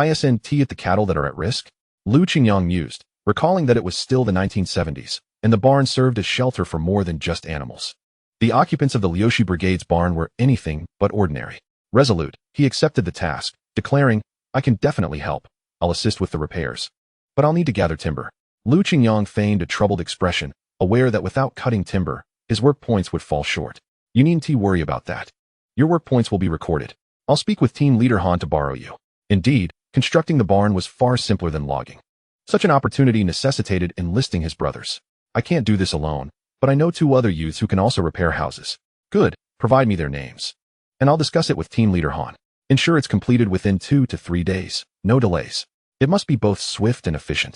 Isn't it the cattle that are at risk? Lu Qingyang mused, recalling that it was still the 1970s, and the barn served as shelter for more than just animals. The occupants of the Liushi Brigade's barn were anything but ordinary. Resolute, he accepted the task, declaring, I can definitely help. I'll assist with the repairs. But I'll need to gather timber. Lu Qingyang feigned a troubled expression, aware that without cutting timber, his work points would fall short. You needn't worry about that. Your work points will be recorded. I'll speak with Team Leader Han to borrow you. Indeed, constructing the barn was far simpler than logging. Such an opportunity necessitated enlisting his brothers. I can't do this alone, but I know 2 other youths who can also repair houses. Good, provide me their names. And I'll discuss it with Team Leader Han. Ensure it's completed within 2 to 3 days. No delays. It must be both swift and efficient.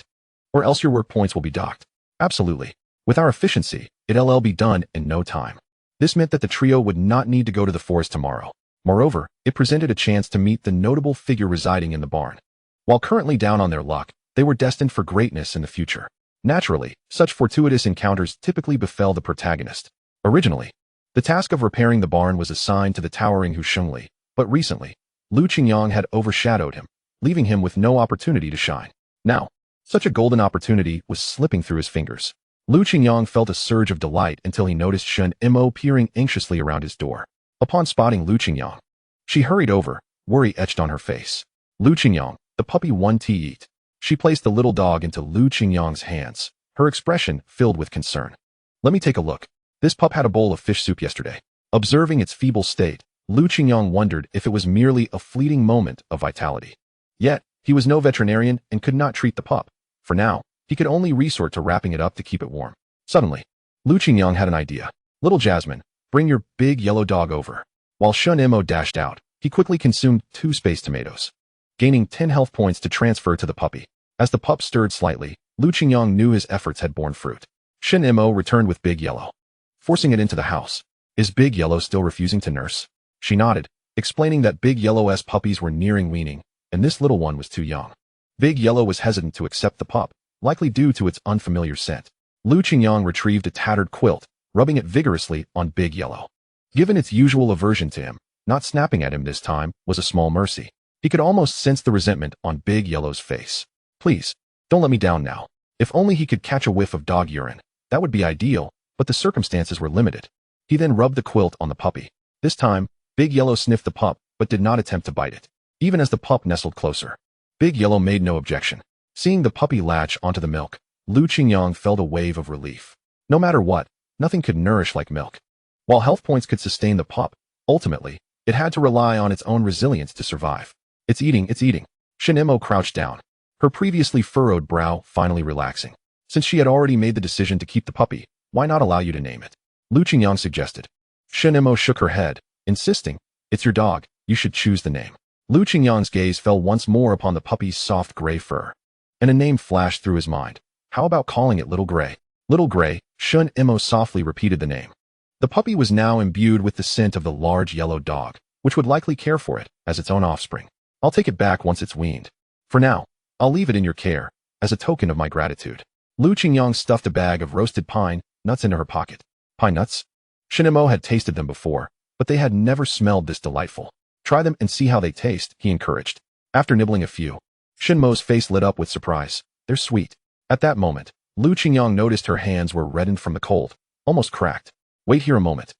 Or else your work points will be docked. Absolutely. With our efficiency, it'll be done in no time. This meant that the trio would not need to go to the forest tomorrow. Moreover, it presented a chance to meet the notable figure residing in the barn. While currently down on their luck, they were destined for greatness in the future. Naturally, such fortuitous encounters typically befell the protagonist. Originally, the task of repairing the barn was assigned to the towering Hu Shengli, but recently, Lu Qingyang had overshadowed him, leaving him with no opportunity to shine. Now, such a golden opportunity was slipping through his fingers. Lu Qingyang felt a surge of delight until he noticed Shunimo peering anxiously around his door. Upon spotting Lu Qingyang, she hurried over, worry etched on her face. Lu Qingyang, the puppy one to eat. She placed the little dog into Lu Qingyang's hands, her expression filled with concern. Let me take a look. This pup had a bowl of fish soup yesterday. Observing its feeble state, Lu Qingyang wondered if it was merely a fleeting moment of vitality. Yet, he was no veterinarian and could not treat the pup. For now, he could only resort to wrapping it up to keep it warm. Suddenly, Lu Qingyang had an idea. Little Jasmine, bring your big yellow dog over. While Shunimo dashed out, he quickly consumed 2 space tomatoes, gaining 10 health points to transfer to the puppy. As the pup stirred slightly, Lu Qingyang knew his efforts had borne fruit. Shunimo returned with Big Yellow, forcing it into the house. Is Big Yellow still refusing to nurse? She nodded, explaining that Big Yellow's puppies were nearing weaning, and this little one was too young. Big Yellow was hesitant to accept the pup, likely due to its unfamiliar scent. Lu Qingyang retrieved a tattered quilt, rubbing it vigorously on Big Yellow. Given its usual aversion to him, not snapping at him this time was a small mercy. He could almost sense the resentment on Big Yellow's face. Please, don't let me down now. If only he could catch a whiff of dog urine. That would be ideal, but the circumstances were limited. He then rubbed the quilt on the puppy. This time, Big Yellow sniffed the pup, but did not attempt to bite it. Even as the pup nestled closer, Big Yellow made no objection. Seeing the puppy latch onto the milk, Lu Qingyang felt a wave of relief. No matter what, nothing could nourish like milk. While health points could sustain the pup, ultimately, it had to rely on its own resilience to survive. It's eating. Shunimo crouched down, her previously furrowed brow finally relaxing. Since she had already made the decision to keep the puppy, why not allow you to name it? Lu Qingyang suggested. Shunimo shook her head, insisting, it's your dog, you should choose the name. Lu Qingyang's gaze fell once more upon the puppy's soft gray fur, and a name flashed through his mind. How about calling it Little Gray? Little Gray, Shunimo softly repeated the name. The puppy was now imbued with the scent of the large yellow dog, which would likely care for it as its own offspring. I'll take it back once it's weaned. For now, I'll leave it in your care, as a token of my gratitude. Lu Qingyang stuffed a bag of roasted pine nuts into her pocket. Pine nuts? Shunimo had tasted them before, but they had never smelled this delightful. Try them and see how they taste, he encouraged. After nibbling a few, Shunimo's face lit up with surprise. They're sweet. At that moment, Lu Qingyang noticed her hands were reddened from the cold, almost cracked. Wait here a moment.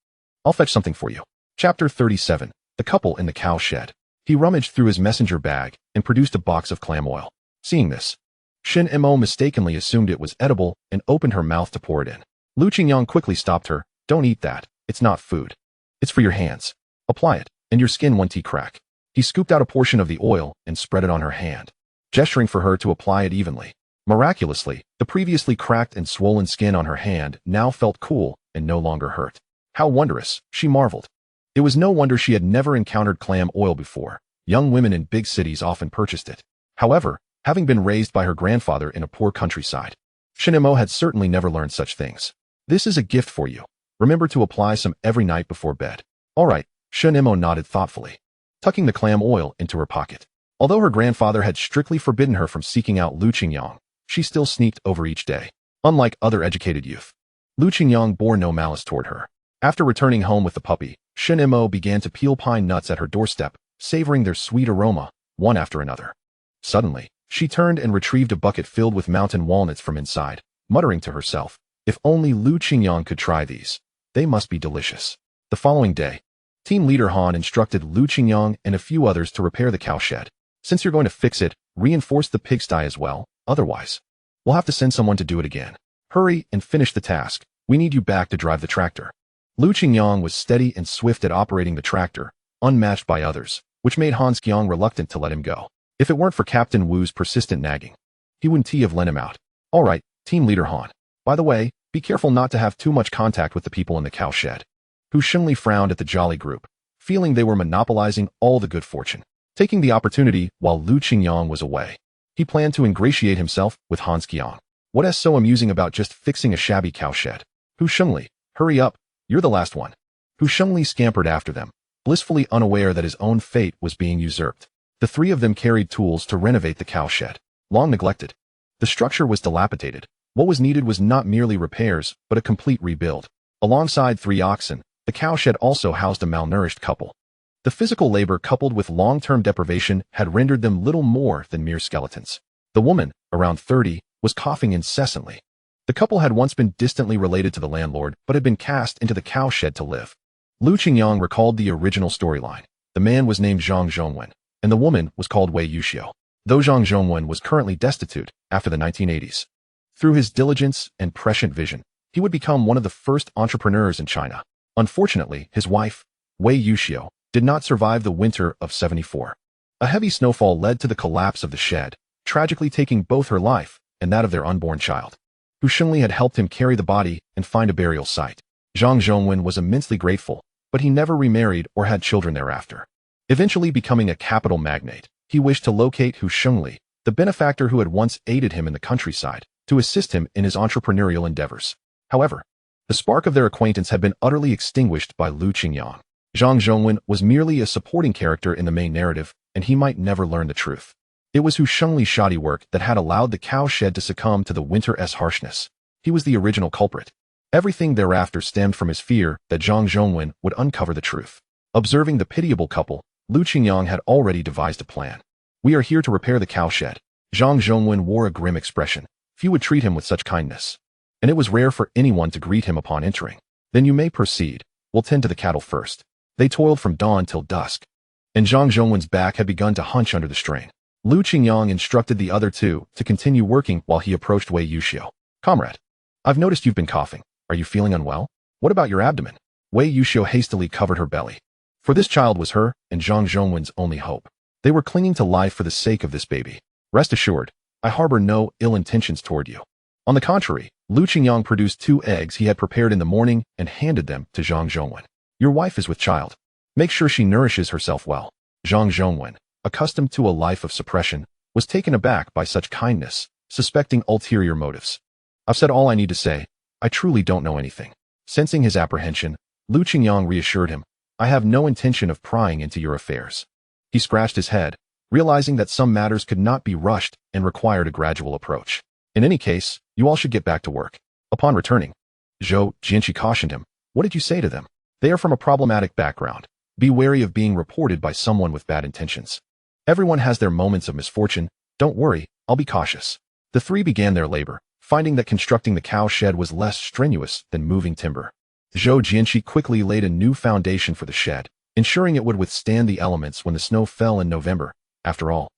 I'll fetch something for you. Chapter 37, The Couple in the Cow Shed. He rummaged through his messenger bag and produced a box of clam oil. Seeing this, Shunimo mistakenly assumed it was edible and opened her mouth to pour it in. Lu Qingyang quickly stopped her. Don't eat that. It's not food. It's for your hands. Apply it, and your skin won't crack. He scooped out a portion of the oil and spread it on her hand, gesturing for her to apply it evenly. Miraculously, the previously cracked and swollen skin on her hand now felt cool and no longer hurt. How wondrous, she marveled. It was no wonder she had never encountered clam oil before. Young women in big cities often purchased it. However, having been raised by her grandfather in a poor countryside, Shunimo had certainly never learned such things. This is a gift for you. Remember to apply some every night before bed. All right, Shunimo nodded thoughtfully, tucking the clam oil into her pocket. Although her grandfather had strictly forbidden her from seeking out Qingyang, she still sneaked over each day. Unlike other educated youth, Qingyang bore no malice toward her. After returning home with the puppy, Shunimo began to peel pine nuts at her doorstep, savoring their sweet aroma, one after another. Suddenly, she turned and retrieved a bucket filled with mountain walnuts from inside, muttering to herself, if only Qingyang could try these. They must be delicious. The following day, team leader Han instructed Qingyang and a few others to repair the cowshed. Since you're going to fix it, reinforce the pigsty as well, otherwise, we'll have to send someone to do it again. Hurry and finish the task. We need you back to drive the tractor. Qingyang was steady and swift at operating the tractor, unmatched by others, which made Han Qiang reluctant to let him go. If it weren't for Captain Wu's persistent nagging, he wouldn't have let him out. All right, team leader Han. By the way, be careful not to have too much contact with the people in the cowshed. Hu Shengli frowned at the jolly group, feeling they were monopolizing all the good fortune. Taking the opportunity while Qingyang was away, he planned to ingratiate himself with Han Qiang. What's so amusing about just fixing a shabby cowshed? Hu Shengli, hurry up, you're the last one. Hu Shengli scampered after them, blissfully unaware that his own fate was being usurped. The three of them carried tools to renovate the cowshed, long neglected. The structure was dilapidated. What was needed was not merely repairs, but a complete rebuild. Alongside 3 oxen, the cowshed also housed a malnourished couple. The physical labor coupled with long-term deprivation had rendered them little more than mere skeletons. The woman, around 30, was coughing incessantly. The couple had once been distantly related to the landlord, but had been cast into the cowshed to live. Qingyang recalled the original storyline. The man was named Zhang Zhongwen, and the woman was called Wei Yuxiu. Though Zhang Zhongwen was currently destitute after the 1980s. Through his diligence and prescient vision, he would become one of the first entrepreneurs in China. Unfortunately, his wife, Wei Yuxiu, did not survive the winter of 74. A heavy snowfall led to the collapse of the shed, tragically taking both her life and that of their unborn child. Hu Shengli had helped him carry the body and find a burial site. Zhang Zhongwen was immensely grateful, but he never remarried or had children thereafter. Eventually becoming a capital magnate, he wished to locate Hu Shengli, the benefactor who had once aided him in the countryside, to assist him in his entrepreneurial endeavors. However, the spark of their acquaintance had been utterly extinguished by Qingyang. Zhang Zhongwen was merely a supporting character in the main narrative, and he might never learn the truth. It was Hu Shengli's shoddy work that had allowed the cowshed to succumb to the winter's harshness. He was the original culprit. Everything thereafter stemmed from his fear that Zhang Zhongwen would uncover the truth. Observing the pitiable couple, Qingyang had already devised a plan. We are here to repair the cowshed. Zhang Zhongwen wore a grim expression. Few would treat him with such kindness, and it was rare for anyone to greet him upon entering. Then you may proceed. We'll tend to the cattle first. They toiled from dawn till dusk, and Zhang Zhongwen's back had begun to hunch under the strain. Qingyang instructed the other two to continue working while he approached Wei Yuxiu. Comrade, I've noticed you've been coughing. Are you feeling unwell? What about your abdomen? Wei Yuxiu hastily covered her belly. For this child was her and Zhang Zhongwen's only hope. They were clinging to life for the sake of this baby. Rest assured, I harbor no ill intentions toward you. On the contrary, Qingyang produced 2 eggs he had prepared in the morning and handed them to Zhang Zhongwen. Your wife is with child. Make sure she nourishes herself well. Zhang Zhongwen, accustomed to a life of suppression, was taken aback by such kindness, suspecting ulterior motives. I've said all I need to say. I truly don't know anything. Sensing his apprehension, Qingyang reassured him, I have no intention of prying into your affairs. He scratched his head, realizing that some matters could not be rushed and required a gradual approach. In any case, you all should get back to work. Upon returning, Zhou Jianqi cautioned him, what did you say to them? They are from a problematic background. Be wary of being reported by someone with bad intentions. Everyone has their moments of misfortune. Don't worry, I'll be cautious. The 3 began their labor, finding that constructing the cowshed was less strenuous than moving timber. Zhou Jianqi quickly laid a new foundation for the shed, ensuring it would withstand the elements when the snow fell in November. After all,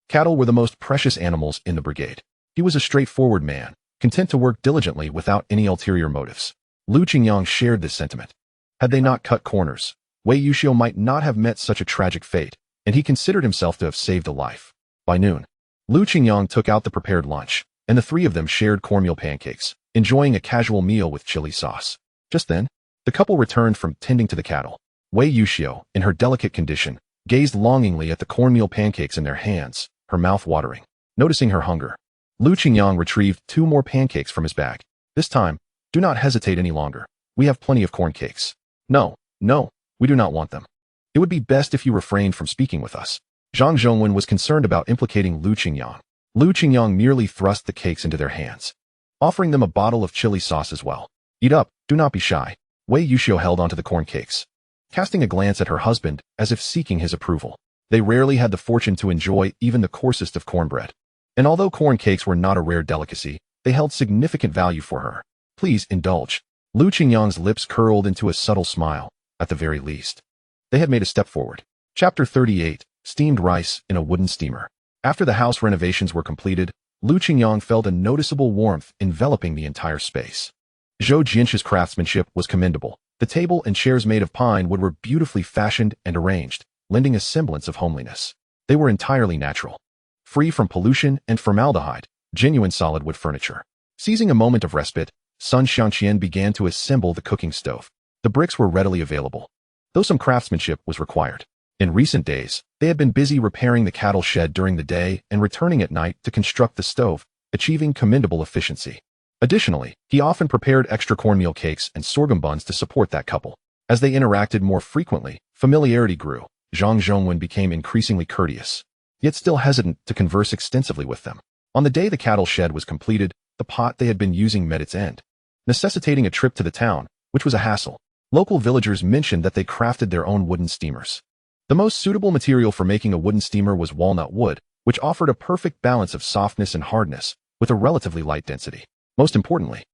cattle were the most precious animals in the brigade. He was a straightforward man, content to work diligently without any ulterior motives. Qingyang shared this sentiment. Had they not cut corners, Wei Yuxiu might not have met such a tragic fate, and he considered himself to have saved a life. By noon, Qingyang took out the prepared lunch, and the 3 of them shared cornmeal pancakes, enjoying a casual meal with chili sauce. Just then, the couple returned from tending to the cattle. Wei Yuxiu, in her delicate condition, gazed longingly at the cornmeal pancakes in their hands, her mouth watering. Noticing her hunger, Qingyang retrieved 2 more pancakes from his bag. This time, do not hesitate any longer. We have plenty of corn cakes. No, we do not want them. It would be best if you refrained from speaking with us. Zhang Zhongwen was concerned about implicating Lu Qingyang. Lu Qingyang merely thrust the cakes into their hands, offering them a bottle of chili sauce as well. Eat up, do not be shy. Wei Yuxiu held onto the corn cakes, casting a glance at her husband as if seeking his approval. They rarely had the fortune to enjoy even the coarsest of cornbread. And although corn cakes were not a rare delicacy, they held significant value for her. Please indulge. Lu Qingyang's lips curled into a subtle smile, at the very least. They had made a step forward. Chapter 38, Steamed Rice in a Wooden Steamer. After the house renovations were completed, Lu Qingyang felt a noticeable warmth enveloping the entire space. Zhou Jianxi's craftsmanship was commendable. The table and chairs made of pine wood were beautifully fashioned and arranged, lending a semblance of homeliness. They were entirely natural, free from pollution and formaldehyde, genuine solid wood furniture. Seizing a moment of respite, Sun Xiangqian began to assemble the cooking stove. The bricks were readily available, though some craftsmanship was required. In recent days, they had been busy repairing the cattle shed during the day and returning at night to construct the stove, achieving commendable efficiency. Additionally, he often prepared extra cornmeal cakes and sorghum buns to support that couple. As they interacted more frequently, familiarity grew. Zhang Zhongwen became increasingly courteous, yet still hesitant to converse extensively with them. On the day the cattle shed was completed, the pot they had been using met its end, necessitating a trip to the town, which was a hassle. Local villagers mentioned that they crafted their own wooden steamers. The most suitable material for making a wooden steamer was walnut wood, which offered a perfect balance of softness and hardness, with a relatively light density. Most importantly,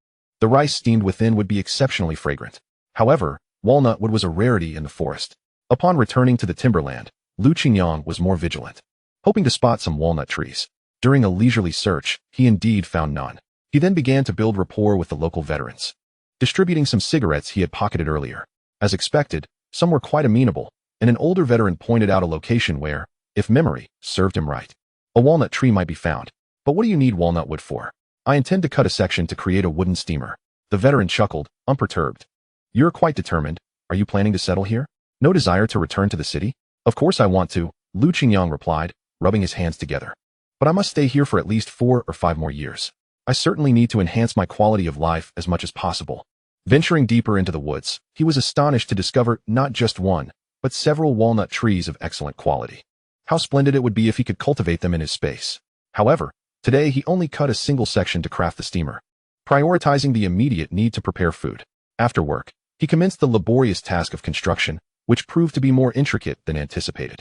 the rice steamed within would be exceptionally fragrant. However, walnut wood was a rarity in the forest. Upon returning to the timberland, Lu Qingyang was more vigilant, hoping to spot some walnut trees. During a leisurely search, he indeed found none. He then began to build rapport with the local veterans, distributing some cigarettes he had pocketed earlier. As expected, some were quite amenable, and an older veteran pointed out a location where, if memory served him right, a walnut tree might be found. But what do you need walnut wood for? I intend to cut a section to create a wooden steamer. The veteran chuckled, unperturbed. You're quite determined. Are you planning to settle here? No desire to return to the city? Of course I want to, Lu Qingyang replied, rubbing his hands together. But I must stay here for at least 4 or 5 more years. I certainly need to enhance my quality of life as much as possible. Venturing deeper into the woods, he was astonished to discover not just one, but several walnut trees of excellent quality. How splendid it would be if he could cultivate them in his space. However, today he only cut a single section to craft the steamer, prioritizing the immediate need to prepare food. After work, he commenced the laborious task of construction, which proved to be more intricate than anticipated.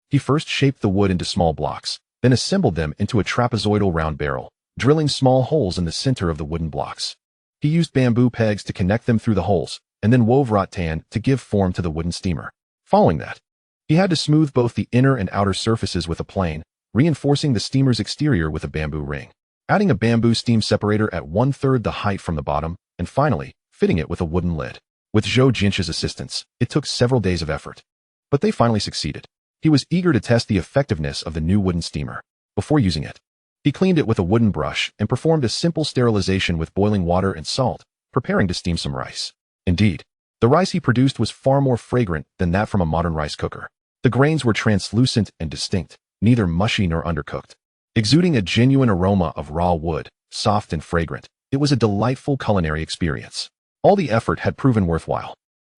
He first shaped the wood into small blocks, then assembled them into a trapezoidal round barrel, drilling small holes in the center of the wooden blocks. He used bamboo pegs to connect them through the holes, and then wove rattan to give form to the wooden steamer. Following that, he had to smooth both the inner and outer surfaces with a plane, reinforcing the steamer's exterior with a bamboo ring, adding a bamboo steam separator at 1/3 the height from the bottom, and finally, fitting it with a wooden lid. With Zhou Jianxi's assistance, it took several days of effort, but they finally succeeded. He was eager to test the effectiveness of the new wooden steamer. Before using it, he cleaned it with a wooden brush and performed a simple sterilization with boiling water and salt, preparing to steam some rice. Indeed, the rice he produced was far more fragrant than that from a modern rice cooker. The grains were translucent and distinct, neither mushy nor undercooked, exuding a genuine aroma of raw wood, soft and fragrant. It was a delightful culinary experience. All the effort had proven worthwhile.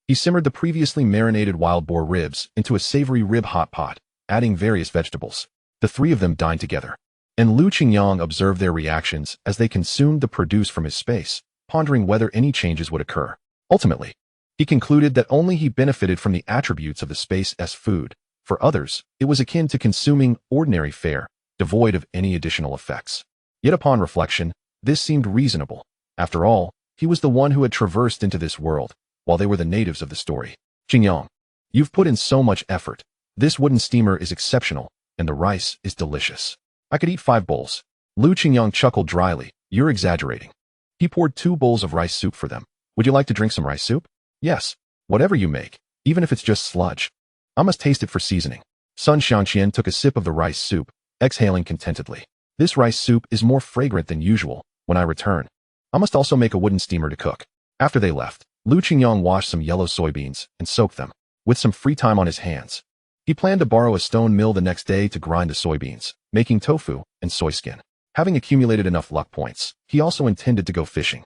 He simmered the previously marinated wild boar ribs into a savory rib hot pot, adding various vegetables. The 3 of them dined together, and Lu Qingyang observed their reactions as they consumed the produce from his space, pondering whether any changes would occur. Ultimately, he concluded that only he benefited from the attributes of the space as food. For others, it was akin to consuming ordinary fare, devoid of any additional effects. Yet upon reflection, this seemed reasonable. After all, he was the one who had traversed into this world, while they were the natives of the story. Qingyang, you've put in so much effort. This wooden steamer is exceptional, and the rice is delicious. I could eat 5 bowls. Lu Qingyang chuckled dryly. You're exaggerating. He poured 2 bowls of rice soup for them. Would you like to drink some rice soup? Yes. Whatever you make, even if it's just sludge. I must taste it for seasoning. Sun Xiangqian took a sip of the rice soup, exhaling contentedly. This rice soup is more fragrant than usual. When I return, I must also make a wooden steamer to cook. After they left, Lu Qingyang washed some yellow soybeans and soaked them. With some free time on his hands, he planned to borrow a stone mill the next day to grind the soybeans, making tofu and soy skin. Having accumulated enough luck points, he also intended to go fishing.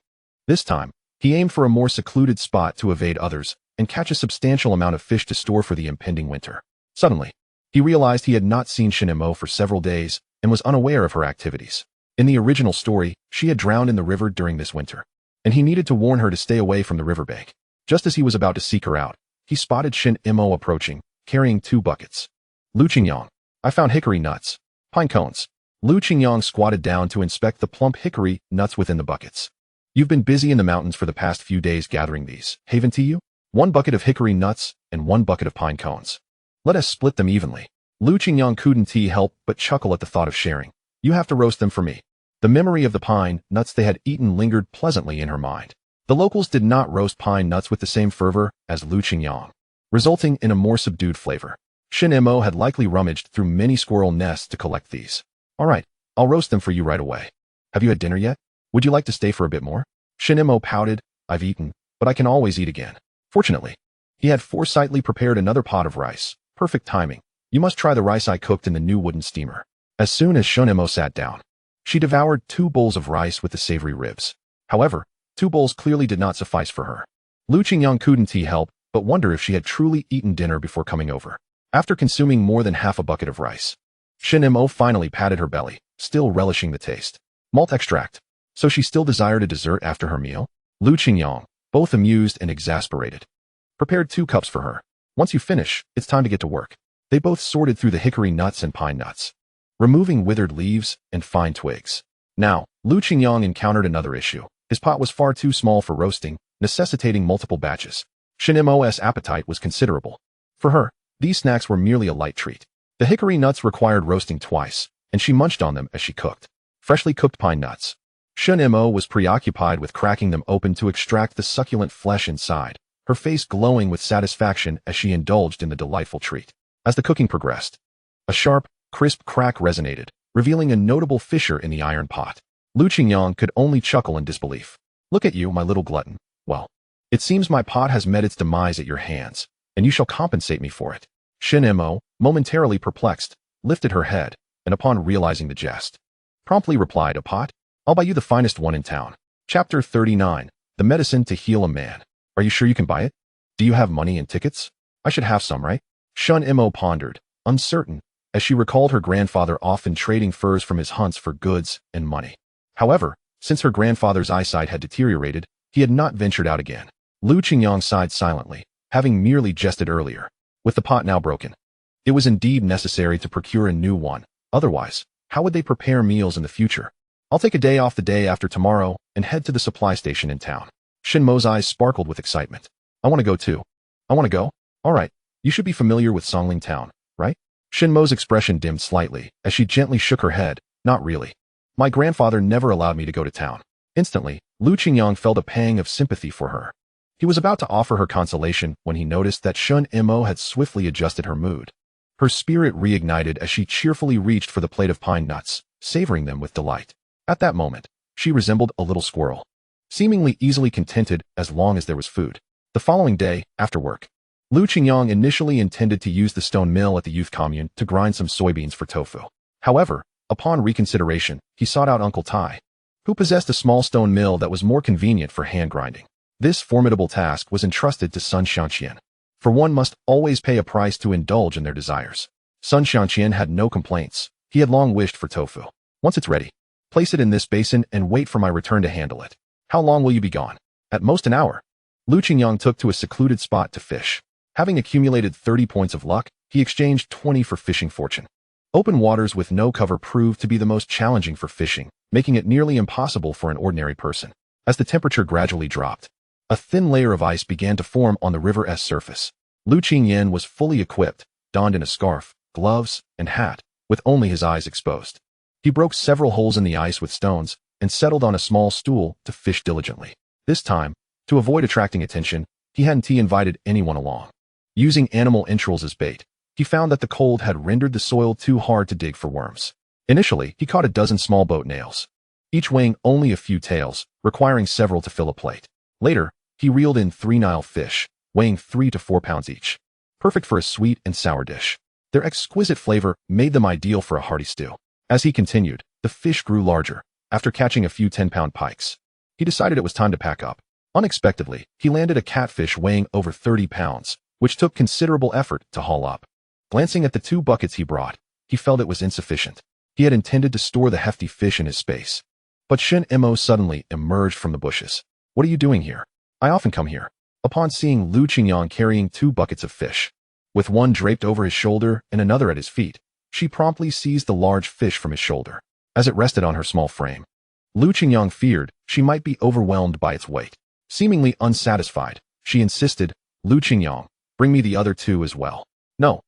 This time, he aimed for a more secluded spot to evade others, and catch a substantial amount of fish to store for the impending winter. Suddenly, he realized he had not seen Shunimo for several days and was unaware of her activities. In the original story, she had drowned in the river during this winter, and he needed to warn her to stay away from the riverbank. Just as he was about to seek her out, he spotted Shunimo approaching, carrying 2 buckets. Lu Qingyang, I found hickory nuts. Pine cones. Lu Qingyang squatted down to inspect the plump hickory nuts within the buckets. You've been busy in the mountains for the past few days gathering these, haven't you? 1 bucket of hickory nuts and 1 bucket of pine cones. Let us split them evenly. Lu Qingyang couldn't help but chuckle at the thought of sharing. You have to roast them for me. The memory of the pine nuts they had eaten lingered pleasantly in her mind. The locals did not roast pine nuts with the same fervor as Lu Qingyang, resulting in a more subdued flavor. Shunimo had likely rummaged through many squirrel nests to collect these. All right, I'll roast them for you right away. Have you had dinner yet? Would you like to stay for a bit more? Shunimo pouted. I've eaten, but I can always eat again. Fortunately, he had foresightly prepared another pot of rice. Perfect timing. You must try the rice I cooked in the new wooden steamer. As soon as Shunimo sat down, she devoured 2 bowls of rice with the savory ribs. However, 2 bowls clearly did not suffice for her. Lu Qingyang couldn't help but wonder if she had truly eaten dinner before coming over. After consuming more than half a bucket of rice, Shunimo finally patted her belly, still relishing the taste. Malt extract. So she still desired a dessert after her meal? Lu Qingyang, both amused and exasperated, prepared 2 cups for her. Once you finish, it's time to get to work. They both sorted through the hickory nuts and pine nuts, removing withered leaves and fine twigs. Now, Lu Qingyang encountered another issue. His pot was far too small for roasting, necessitating multiple batches. Shunimo's appetite was considerable. For her, these snacks were merely a light treat. The hickory nuts required roasting twice, and she munched on them as she cooked. Freshly cooked pine nuts. Shunimo was preoccupied with cracking them open to extract the succulent flesh inside, her face glowing with satisfaction as she indulged in the delightful treat. As the cooking progressed, a sharp, crisp crack resonated, revealing a notable fissure in the iron pot. Lu Qingyang could only chuckle in disbelief. Look at you, my little glutton. Well, it seems my pot has met its demise at your hands, and you shall compensate me for it. Shunimo, momentarily perplexed, lifted her head, and upon realizing the jest, promptly replied, a pot? I'll buy you the finest one in town. Chapter 39, The Medicine to Heal a Man. Are you sure you can buy it? Do you have money and tickets? I should have some, right? Shunimo pondered, uncertain, as she recalled her grandfather often trading furs from his hunts for goods and money. However, since her grandfather's eyesight had deteriorated, he had not ventured out again. Lu Qingyang sighed silently, having merely jested earlier. With the pot now broken, it was indeed necessary to procure a new one. Otherwise, how would they prepare meals in the future? I'll take a day off the day after tomorrow and head to the supply station in town. Shunimo's eyes sparkled with excitement. I want to go too. I want to go? All right. You should be familiar with Songling Town, right? Shunimo's expression dimmed slightly as she gently shook her head. Not really. My grandfather never allowed me to go to town. Instantly, Lu Qingyang felt a pang of sympathy for her. He was about to offer her consolation when he noticed that Shunimo had swiftly adjusted her mood. Her spirit reignited as she cheerfully reached for the plate of pine nuts, savoring them with delight. At that moment, she resembled a little squirrel, seemingly easily contented as long as there was food. The following day, after work, Lu Qingyang initially intended to use the stone mill at the youth commune to grind some soybeans for tofu. However, upon reconsideration, he sought out Uncle Tai, who possessed a small stone mill that was more convenient for hand grinding. This formidable task was entrusted to Sun Xianqian, for one must always pay a price to indulge in their desires. Sun Xianqian had no complaints. He had long wished for tofu. Once it's ready, place it in this basin and wait for my return to handle it. How long will you be gone? At most an hour. Lu Qingyang took to a secluded spot to fish. Having accumulated 30 points of luck, he exchanged 20 for fishing fortune. Open waters with no cover proved to be the most challenging for fishing, making it nearly impossible for an ordinary person. As the temperature gradually dropped, a thin layer of ice began to form on the river's surface. Lu Qingyang was fully equipped, donned in a scarf, gloves, and hat, with only his eyes exposed. He broke several holes in the ice with stones and settled on a small stool to fish diligently. This time, to avoid attracting attention, he hadn't invited anyone along. Using animal entrails as bait, he found that the cold had rendered the soil too hard to dig for worms. Initially, he caught a dozen small boat nails, each weighing only a few taels, requiring several to fill a plate. Later, he reeled in 3 Nile fish, weighing 3 to 4 pounds each, perfect for a sweet and sour dish. Their exquisite flavor made them ideal for a hearty stew. As he continued, the fish grew larger. After catching a few 10-pound pikes, he decided it was time to pack up. Unexpectedly, he landed a catfish weighing over 30 pounds, which took considerable effort to haul up. Glancing at the 2 buckets he brought, he felt it was insufficient. He had intended to store the hefty fish in his space. But Shunimo suddenly emerged from the bushes. "What are you doing here?" "I often come here." Upon seeing Qingyang carrying 2 buckets of fish, with one draped over his shoulder and another at his feet, she promptly seized the large fish from his shoulder, as it rested on her small frame. Qingyang feared she might be overwhelmed by its weight. Seemingly unsatisfied, she insisted, "Qingyang, bring me the other 2 as well." No,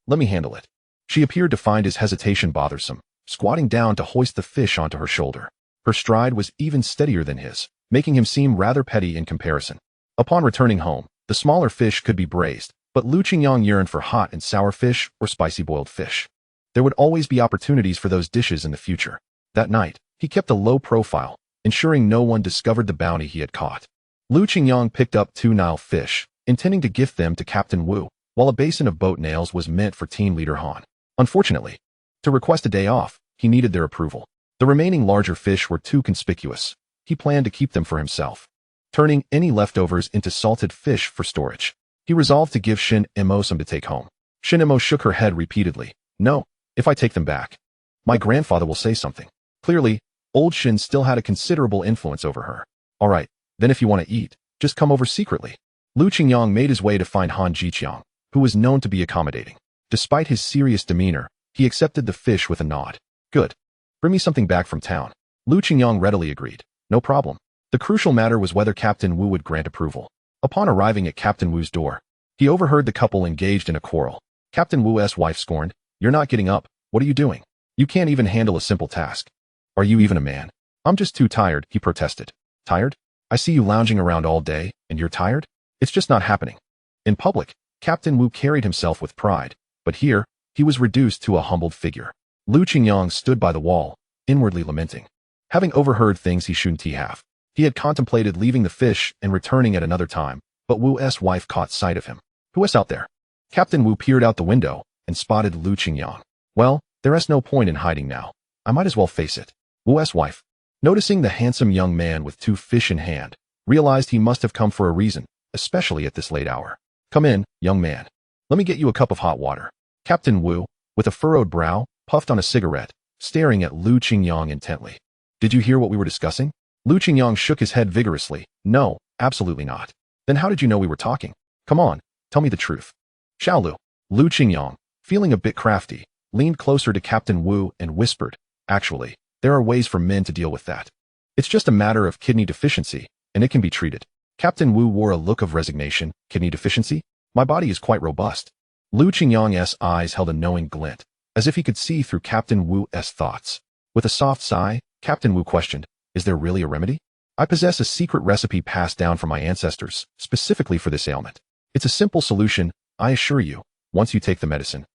let me handle it." She appeared to find his hesitation bothersome, squatting down to hoist the fish onto her shoulder. Her stride was even steadier than his, making him seem rather petty in comparison. Upon returning home, the smaller fish could be braised, but Qingyang yearned for hot and sour fish or spicy boiled fish. There would always be opportunities for those dishes in the future. That night, he kept a low profile, ensuring no one discovered the bounty he had caught. Qingyang picked up 2 Nile fish, intending to gift them to Captain Wu, while a basin of boat nails was meant for team leader Han. Unfortunately, to request a day off, he needed their approval. The remaining larger fish were too conspicuous. He planned to keep them for himself, turning any leftovers into salted fish for storage. He resolved to give Shunimo some to take home. Shunimo shook her head repeatedly. "No, if I take them back, my grandfather will say something." Clearly, old Shin still had a considerable influence over her. "All right, then if you want to eat, just come over secretly." Qingyang made his way to find Han Jiqiang, who was known to be accommodating. Despite his serious demeanor, he accepted the fish with a nod. "Good. Bring me something back from town." Qingyang readily agreed. "No problem." The crucial matter was whether Captain Wu would grant approval. Upon arriving at Captain Wu's door, he overheard the couple engaged in a quarrel. Captain Wu's wife scorned, "You're not getting up. What are you doing? You can't even handle a simple task. Are you even a man?" "I'm just too tired," he protested. "Tired? I see you lounging around all day, and you're tired? It's just not happening." In public, Captain Wu carried himself with pride, but here, he was reduced to a humbled figure. Qingyang stood by the wall, inwardly lamenting. Having overheard things he shouldn't have, he had contemplated leaving the fish and returning at another time, but Wu's wife caught sight of him. "Who's out there?" Captain Wu peered out the window and spotted Qingyang. "Well, there is no point in hiding now. I might as well face it." Wu's wife, noticing the handsome young man with 2 fish in hand, realized he must have come for a reason, especially at this late hour. "Come in, young man. Let me get you a cup of hot water." Captain Wu, with a furrowed brow, puffed on a cigarette, staring at Qingyang intently. "Did you hear what we were discussing?" Qingyang shook his head vigorously. "No, absolutely not." "Then how did you know we were talking? Come on, tell me the truth." "Xiaolu." Qingyang, feeling a bit crafty, leaned closer to Captain Wu and whispered, "Actually, there are ways for men to deal with that. It's just a matter of kidney deficiency, and it can be treated." Captain Wu wore a look of resignation. "Kidney deficiency? My body is quite robust." Qingyang's eyes held a knowing glint, as if he could see through Captain Wu's thoughts. With a soft sigh, Captain Wu questioned, "Is there really a remedy?" "I possess a secret recipe passed down from my ancestors, specifically for this ailment. It's a simple solution, I assure you. Once you take the medicine,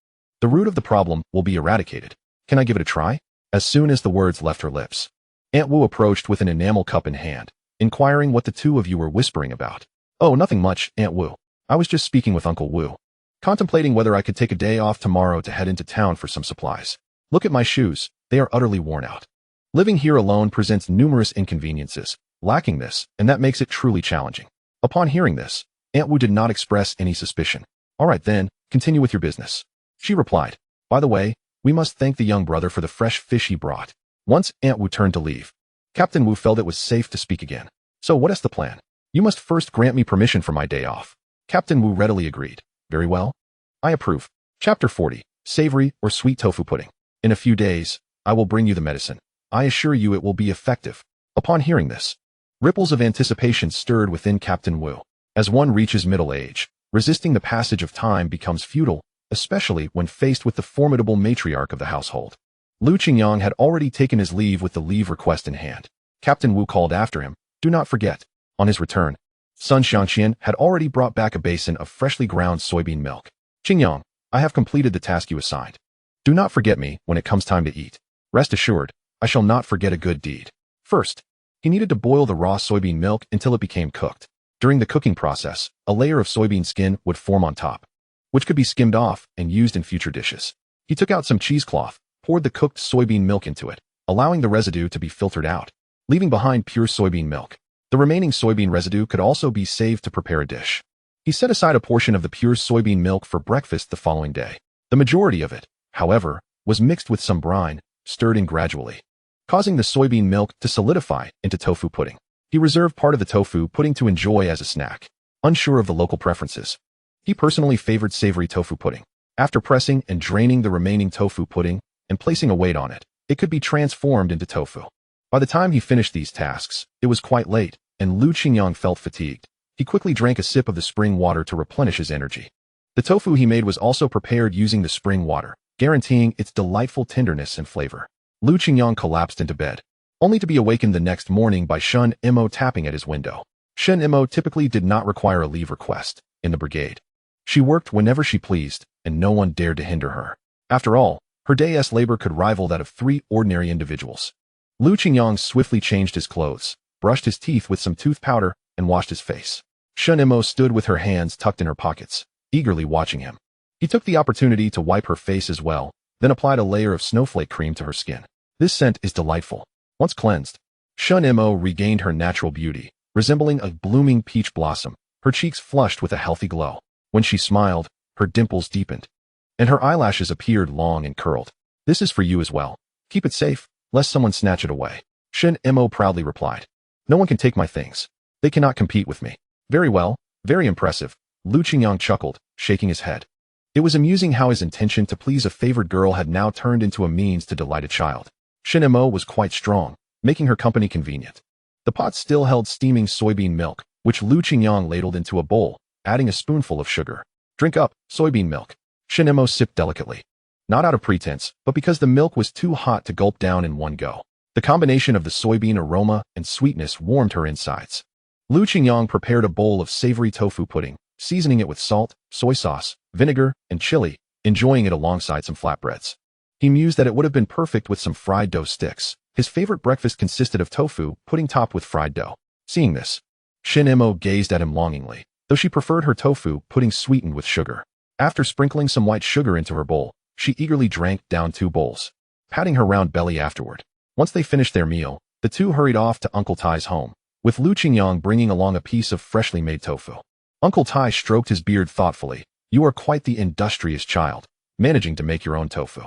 the root of the problem will be eradicated. Can I give it a try?" As soon as the words left her lips, Aunt Wu approached with an enamel cup in hand, inquiring what the 2 of you were whispering about. "Oh, nothing much, Aunt Wu. I was just speaking with Uncle Wu, contemplating whether I could take a day off tomorrow to head into town for some supplies. Look at my shoes, they are utterly worn out. Living here alone presents numerous inconveniences, lacking this, and that makes it truly challenging." Upon hearing this, Aunt Wu did not express any suspicion. "All right then, continue with your business," she replied. "By the way, we must thank the young brother for the fresh fish he brought." Once Aunt Wu turned to leave, Captain Wu felt it was safe to speak again. "So what is the plan?" "You must first grant me permission for my day off." Captain Wu readily agreed. "Very well. I approve." Chapter 40, Savory or Sweet Tofu Pudding. "In a few days, I will bring you the medicine. I assure you it will be effective." Upon hearing this, ripples of anticipation stirred within Captain Wu. As one reaches middle age, resisting the passage of time becomes futile, especially when faced with the formidable matriarch of the household. Qingyang had already taken his leave with the leave request in hand. Captain Wu called after him, "Do not forget." On his return, Sun Xiangqian had already brought back a basin of freshly ground soybean milk. "Qingyang, I have completed the task you assigned. Do not forget me when it comes time to eat. Rest assured, I shall not forget a good deed." First, he needed to boil the raw soybean milk until it became cooked. During the cooking process, a layer of soybean skin would form on top, which could be skimmed off and used in future dishes. He took out some cheesecloth, poured the cooked soybean milk into it, allowing the residue to be filtered out, leaving behind pure soybean milk. The remaining soybean residue could also be saved to prepare a dish. He set aside a portion of the pure soybean milk for breakfast the following day. The majority of it, however, was mixed with some brine, stirred in gradually, causing the soybean milk to solidify into tofu pudding. He reserved part of the tofu pudding to enjoy as a snack. Unsure of the local preferences, he personally favored savory tofu pudding. After pressing and draining the remaining tofu pudding and placing a weight on it, it could be transformed into tofu. By the time he finished these tasks, it was quite late, and Lu Qingyang felt fatigued. He quickly drank a sip of the spring water to replenish his energy. The tofu he made was also prepared using the spring water, guaranteeing its delightful tenderness and flavor. Lu Qingyang collapsed into bed, only to be awakened the next morning by Shunimo tapping at his window. Shunimo typically did not require a leave request in the brigade. She worked whenever she pleased, and no one dared to hinder her. After all, her day's labor could rival that of 3 ordinary individuals. Lu Qingyang swiftly changed his clothes, brushed his teeth with some tooth powder, and washed his face. Shunimo stood with her hands tucked in her pockets, eagerly watching him. He took the opportunity to wipe her face as well, then applied a layer of snowflake cream to her skin. This scent is delightful. Once cleansed, Shunimo regained her natural beauty, resembling a blooming peach blossom, her cheeks flushed with a healthy glow. When she smiled, her dimples deepened, and her eyelashes appeared long and curled. This is for you as well. Keep it safe, lest someone snatch it away. Shunimo proudly replied. No one can take my things. They cannot compete with me. Very well, very impressive. Lu Qingyang chuckled, shaking his head. It was amusing how his intention to please a favored girl had now turned into a means to delight a child. Shunimo was quite strong, making her company convenient. The pot still held steaming soybean milk, which Lu Qingyang ladled into a bowl, adding a spoonful of sugar. Drink up, soybean milk. Shunimo sipped delicately. Not out of pretense, but because the milk was too hot to gulp down in one go. The combination of the soybean aroma and sweetness warmed her insides. Lu Qingyang prepared a bowl of savory tofu pudding, seasoning it with salt, soy sauce, vinegar, and chili, enjoying it alongside some flatbreads. He mused that it would have been perfect with some fried dough sticks. His favorite breakfast consisted of tofu pudding topped with fried dough. Seeing this, Shunimo gazed at him longingly, though she preferred her tofu pudding sweetened with sugar. After sprinkling some white sugar into her bowl, she eagerly drank down 2 bowls, patting her round belly afterward. Once they finished their meal, the two hurried off to Uncle Tai's home, with Lu Qingyang bringing along a piece of freshly made tofu. Uncle Tai stroked his beard thoughtfully. You are quite the industrious child, managing to make your own tofu.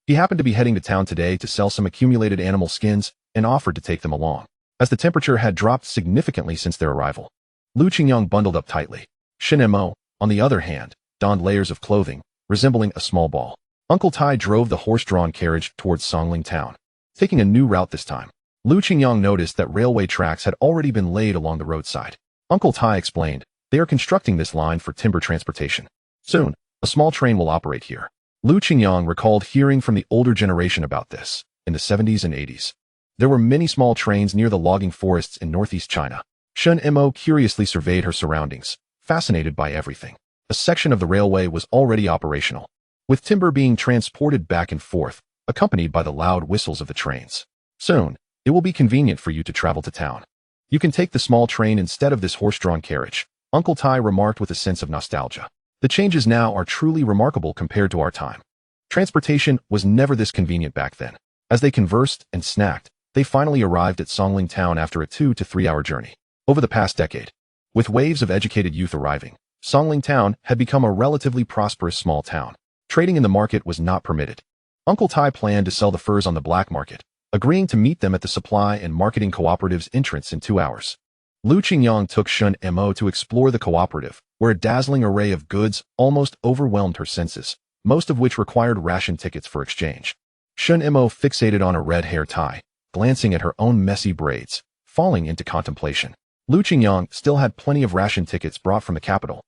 He happened to be heading to town today to sell some accumulated animal skins and offered to take them along, as the temperature had dropped significantly since their arrival. Lu Qingyang bundled up tightly. Shunimo, on the other hand, donned layers of clothing, resembling a small ball. Uncle Tai drove the horse-drawn carriage towards Songling town, taking a new route this time. Lu Qingyang noticed that railway tracks had already been laid along the roadside. Uncle Tai explained, they are constructing this line for timber transportation. Soon, a small train will operate here. Lu Qingyang recalled hearing from the older generation about this, in the 70s and 80s. There were many small trains near the logging forests in northeast China. Shunimo curiously surveyed her surroundings, fascinated by everything. A section of the railway was already operational, with timber being transported back and forth, accompanied by the loud whistles of the trains. Soon, it will be convenient for you to travel to town. You can take the small train instead of this horse-drawn carriage, Uncle Tai remarked with a sense of nostalgia. The changes now are truly remarkable compared to our time. Transportation was never this convenient back then. As they conversed and snacked, they finally arrived at Songling town after a 2 to 3 hour journey. Over the past decade, with waves of educated youth arriving, Songling town had become a relatively prosperous small town. Trading in the market was not permitted. Uncle Tai planned to sell the furs on the black market, agreeing to meet them at the supply and marketing cooperative's entrance in 2 hours. Lu Qingyang took Shunimo to explore the cooperative, where a dazzling array of goods almost overwhelmed her senses, most of which required ration tickets for exchange. Shunimo fixated on a red hair tie, glancing at her own messy braids, falling into contemplation. Lu Qingyang still had plenty of ration tickets brought from the capital,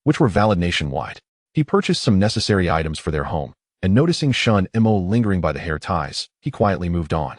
which were valid nationwide. He purchased some necessary items for their home, and noticing Shunimo lingering by the hair ties, he quietly moved on.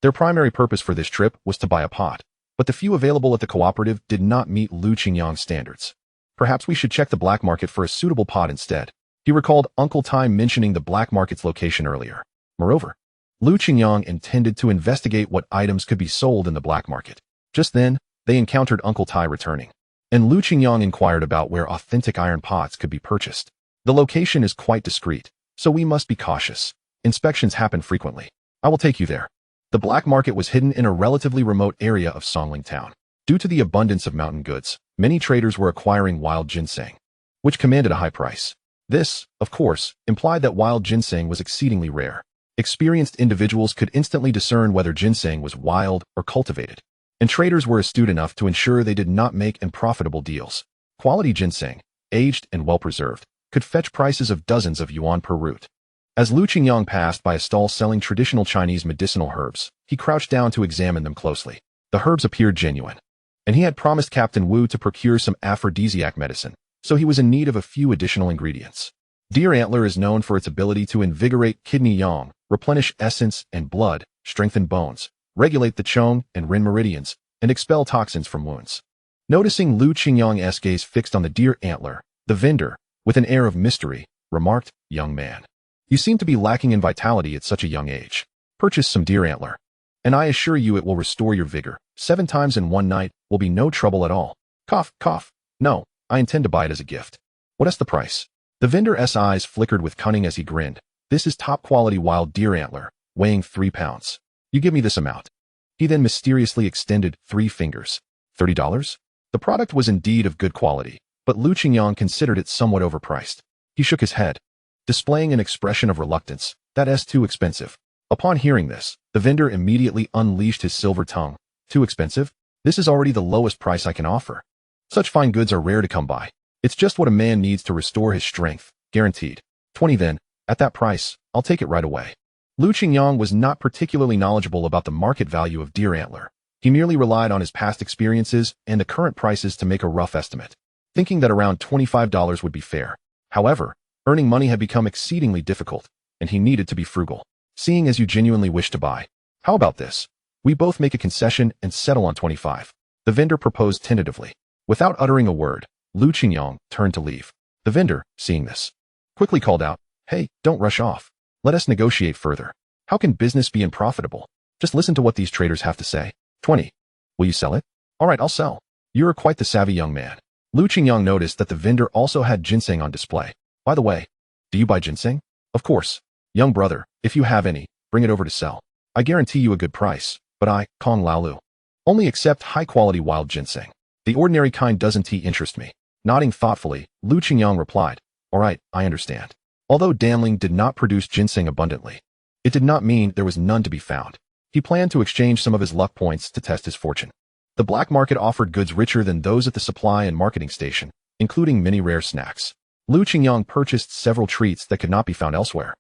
Their primary purpose for this trip was to buy a pot, but the few available at the cooperative did not meet Lu Qingyang's standards. Perhaps we should check the black market for a suitable pot instead. He recalled Uncle Tai mentioning the black market's location earlier. Moreover, Lu Qingyang intended to investigate what items could be sold in the black market. Just then, they encountered Uncle Tai returning, and Lu Qingyang inquired about where authentic iron pots could be purchased. The location is quite discreet, so we must be cautious. Inspections happen frequently. I will take you there. The black market was hidden in a relatively remote area of Songling town. Due to the abundance of mountain goods, many traders were acquiring wild ginseng, which commanded a high price. This, of course, implied that wild ginseng was exceedingly rare. Experienced individuals could instantly discern whether ginseng was wild or cultivated, and traders were astute enough to ensure they did not make unprofitable deals. Quality ginseng, aged and well-preserved, could fetch prices of dozens of yuan per root. As Lu Qingyang passed by a stall selling traditional Chinese medicinal herbs, he crouched down to examine them closely. The herbs appeared genuine, and he had promised Captain Wu to procure some aphrodisiac medicine, so he was in need of a few additional ingredients. Deer antler is known for its ability to invigorate kidney yang, replenish essence and blood, strengthen bones, regulate the Chong and Rin meridians, and expel toxins from wounds. Noticing Lu Qingyang's gaze fixed on the deer antler, the vendor, with an air of mystery, remarked, "Young man, you seem to be lacking in vitality at such a young age. Purchase some deer antler, and I assure you it will restore your vigor. 7 times in one night will be no trouble at all." Cough, cough. "No, I intend to buy it as a gift." "What is the price?" The vendor's eyes flickered with cunning as he grinned. "This is top-quality wild deer antler, weighing 3 pounds. You give me this amount." He then mysteriously extended 3 fingers. $30? The product was indeed of good quality, but Lu Qingyang considered it somewhat overpriced. He shook his head, displaying an expression of reluctance. "That's too expensive." Upon hearing this, the vendor immediately unleashed his silver tongue. "Too expensive? This is already the lowest price I can offer. Such fine goods are rare to come by. It's just what a man needs to restore his strength, guaranteed. 20 then. At that price, I'll take it right away." Lu Qingyang was not particularly knowledgeable about the market value of deer antler. He merely relied on his past experiences and the current prices to make a rough estimate, thinking that around $25 would be fair. However, earning money had become exceedingly difficult, and he needed to be frugal. "Seeing as you genuinely wish to buy, how about this? We both make a concession and settle on 25. The vendor proposed tentatively. Without uttering a word, Lu Qingyang turned to leave. The vendor, seeing this, quickly called out, "Hey, don't rush off. Let us negotiate further. How can business be unprofitable? Just listen to what these traders have to say." 20. "Will you sell it?" "All right, I'll sell." "You're quite the savvy young man." Lu Qingyang noticed that the vendor also had ginseng on display. "By the way, do you buy ginseng?" "Of course. Young brother, if you have any, bring it over to sell. I guarantee you a good price, but I, Kong Laolu, only accept high-quality wild ginseng. The ordinary kind doesn't interest me." Nodding thoughtfully, Lu Qingyang replied, "All right, I understand." Although Danling did not produce ginseng abundantly, it did not mean there was none to be found. He planned to exchange some of his luck points to test his fortune. The black market offered goods richer than those at the supply and marketing station, including many rare snacks. Lu Qingyang purchased several treats that could not be found elsewhere,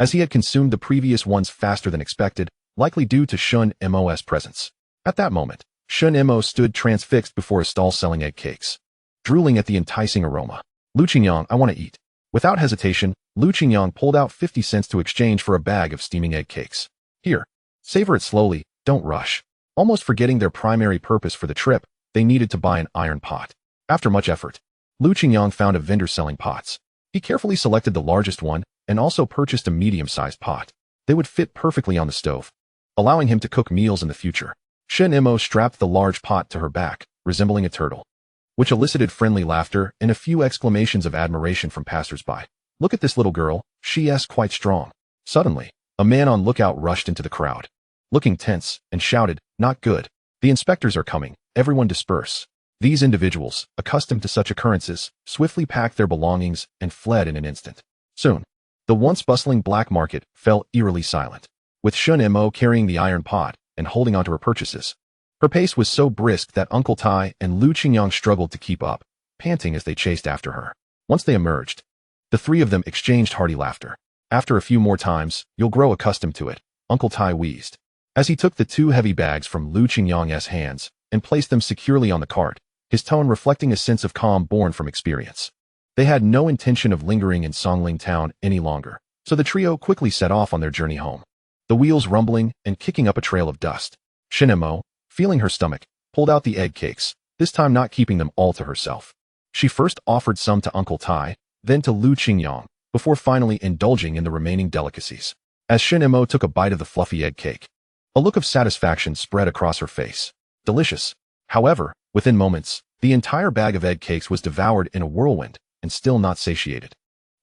as he had consumed the previous ones faster than expected, likely due to Shunimo's presence. At that moment, Shunimo stood transfixed before a stall selling egg cakes, drooling at the enticing aroma. "Lu Qingyang, I want to eat." Without hesitation, Lu Qingyang pulled out 50 cents to exchange for a bag of steaming egg cakes. "Here, savor it slowly, don't rush." Almost forgetting their primary purpose for the trip, they needed to buy an iron pot. After much effort, Lu Qingyang found a vendor selling pots. He carefully selected the largest one and also purchased a medium-sized pot. They would fit perfectly on the stove, allowing him to cook meals in the future. Shunimo strapped the large pot to her back, resembling a turtle, which elicited friendly laughter and a few exclamations of admiration from passers-by. "Look at this little girl, she's quite strong." Suddenly, a man on lookout rushed into the crowd, looking tense, and shouted, "Not good. The inspectors are coming. Everyone disperse." These individuals, accustomed to such occurrences, swiftly packed their belongings and fled in an instant. Soon, the once bustling black market fell eerily silent, with Shunimo carrying the iron pot and holding onto her purchases. Her pace was so brisk that Uncle Tai and Lu Qingyang struggled to keep up, panting as they chased after her. Once they emerged, the 3 of them exchanged hearty laughter. "After a few more times, you'll grow accustomed to it," Uncle Tai wheezed, as he took the 2 heavy bags from Lu Qingyang's hands and placed them securely on the cart, his tone reflecting a sense of calm born from experience. They had no intention of lingering in Songling town any longer, so the trio quickly set off on their journey home, the wheels rumbling and kicking up a trail of dust. Shunimo, feeling her stomach, pulled out the egg cakes, this time not keeping them all to herself. She first offered some to Uncle Tai, then to Lu Qingyang, before finally indulging in the remaining delicacies. As Shunimo took a bite of the fluffy egg cake, a look of satisfaction spread across her face. Delicious. However, within moments, the entire bag of egg cakes was devoured in a whirlwind, and still not satiated.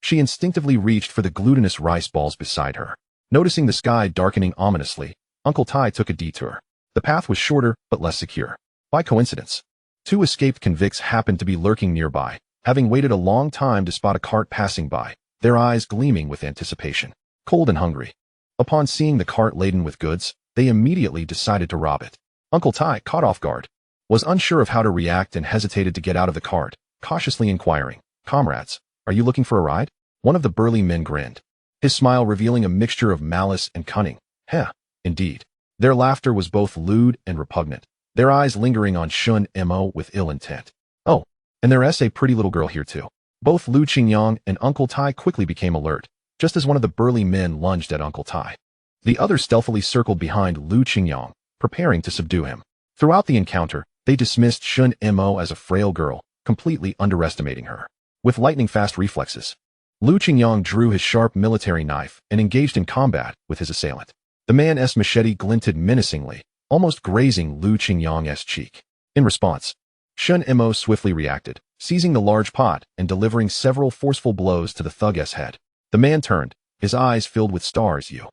She instinctively reached for the glutinous rice balls beside her. Noticing the sky darkening ominously, Uncle Tai took a detour. The path was shorter but less secure. By coincidence, two escaped convicts happened to be lurking nearby, having waited a long time to spot a cart passing by, their eyes gleaming with anticipation. Cold and hungry. Upon seeing the cart laden with goods, they immediately decided to rob it. Uncle Tai, caught off guard, was unsure of how to react and hesitated to get out of the cart, cautiously inquiring, "Comrades, are you looking for a ride?" One of the burly men grinned, his smile revealing a mixture of malice and cunning. Heh, indeed. Their laughter was both lewd and repugnant, their eyes lingering on Shunimo with ill intent. Oh, and there's a pretty little girl here too. Both Lu Qingyang and Uncle Tai quickly became alert, just as one of the burly men lunged at Uncle Tai. The other stealthily circled behind Lu Qingyang, preparing to subdue him. Throughout the encounter, they dismissed Shunimo as a frail girl, completely underestimating her. With lightning-fast reflexes, Lu Qingyang drew his sharp military knife and engaged in combat with his assailant. The man's machete glinted menacingly, almost grazing Lu Qingyang's cheek. In response, Shunimo swiftly reacted, seizing the large pot and delivering several forceful blows to the thug's head. The man turned, his eyes filled with stars. You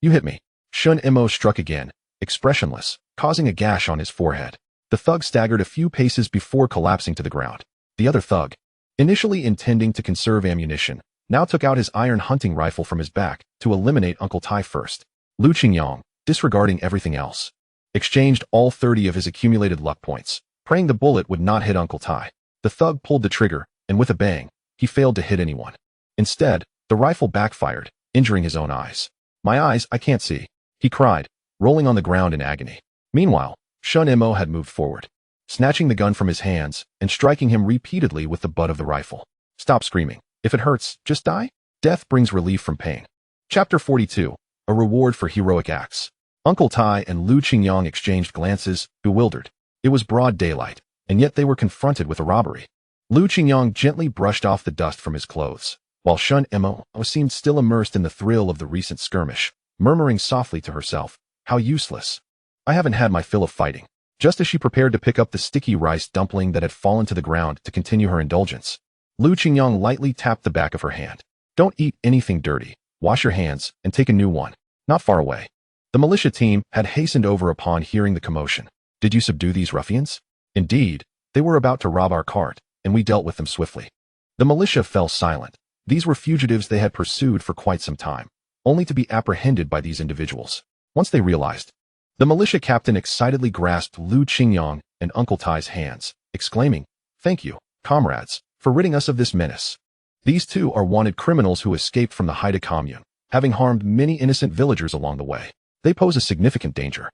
hit me. Shunimo struck again, expressionless, causing a gash on his forehead. The thug staggered a few paces before collapsing to the ground. The other thug, initially intending to conserve ammunition, now took out his iron hunting rifle from his back to eliminate Uncle Tai first. Lu Qingyang, disregarding everything else, exchanged all 30 of his accumulated luck points, praying the bullet would not hit Uncle Tai. The thug pulled the trigger, and with a bang, he failed to hit anyone. Instead, the rifle backfired, injuring his own eyes. "My eyes, I can't see," he cried, rolling on the ground in agony. Meanwhile, Shunimo had moved forward, snatching the gun from his hands and striking him repeatedly with the butt of the rifle. "Stop screaming. If it hurts, just die." Death brings relief from pain. Chapter 42, A Reward for Heroic Acts. Uncle Tai and Lu Qingyang exchanged glances, bewildered. It was broad daylight, and yet they were confronted with a robbery. Lu Qingyang gently brushed off the dust from his clothes, while Shunimo seemed still immersed in the thrill of the recent skirmish, murmuring softly to herself, "How useless. I haven't had my fill of fighting." Just as she prepared to pick up the sticky rice dumpling that had fallen to the ground to continue her indulgence, Lu Qingyang lightly tapped the back of her hand. "Don't eat anything dirty. Wash your hands and take a new one." Not far away, the militia team had hastened over upon hearing the commotion. "Did you subdue these ruffians?" "Indeed, they were about to rob our cart, and we dealt with them swiftly." The militia fell silent. These were fugitives they had pursued for quite some time, only to be apprehended by these individuals. Once they realized, the militia captain excitedly grasped Lu Qingyang and Uncle Tai's hands, exclaiming, "Thank you, comrades, for ridding us of this menace. These two are wanted criminals who escaped from the Haida commune, having harmed many innocent villagers along the way. They pose a significant danger."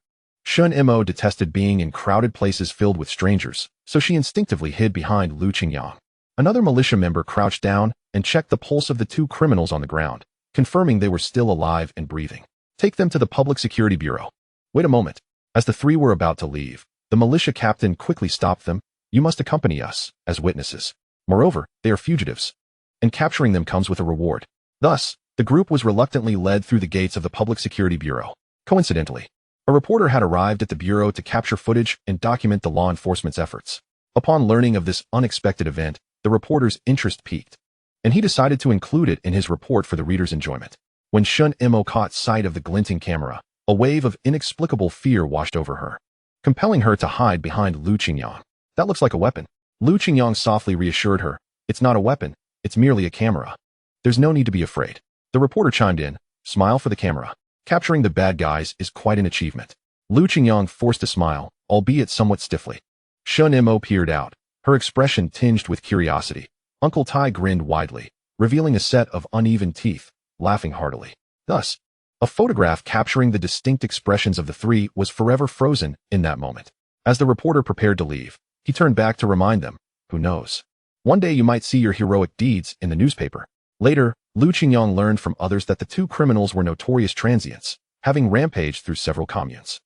Shunimo detested being in crowded places filled with strangers, so she instinctively hid behind Lu Qingyang. Another militia member crouched down and checked the pulse of the two criminals on the ground, confirming they were still alive and breathing. "Take them to the Public Security Bureau." "Wait a moment." As the three were about to leave, the militia captain quickly stopped them. "You must accompany us as witnesses. Moreover, they are fugitives, and capturing them comes with a reward." Thus, the group was reluctantly led through the gates of the Public Security Bureau. Coincidentally, a reporter had arrived at the bureau to capture footage and document the law enforcement's efforts. Upon learning of this unexpected event, the reporter's interest piqued, and he decided to include it in his report for the reader's enjoyment. When Shunimo caught sight of the glinting camera, a wave of inexplicable fear washed over her, compelling her to hide behind Lu Qingyang. "That looks like a weapon." Lu Qingyang softly reassured her, "It's not a weapon, it's merely a camera. There's no need to be afraid." The reporter chimed in, "Smile for the camera. Capturing the bad guys is quite an achievement." Lu Qingyang forced a smile, albeit somewhat stiffly. Shunimo peered out, her expression tinged with curiosity. Uncle Tai grinned widely, revealing a set of uneven teeth, laughing heartily. Thus, a photograph capturing the distinct expressions of the three was forever frozen in that moment. As the reporter prepared to leave, he turned back to remind them, "Who knows? One day you might see your heroic deeds in the newspaper." Later, Lu Qingyang learned from others that the two criminals were notorious transients, having rampaged through several communes,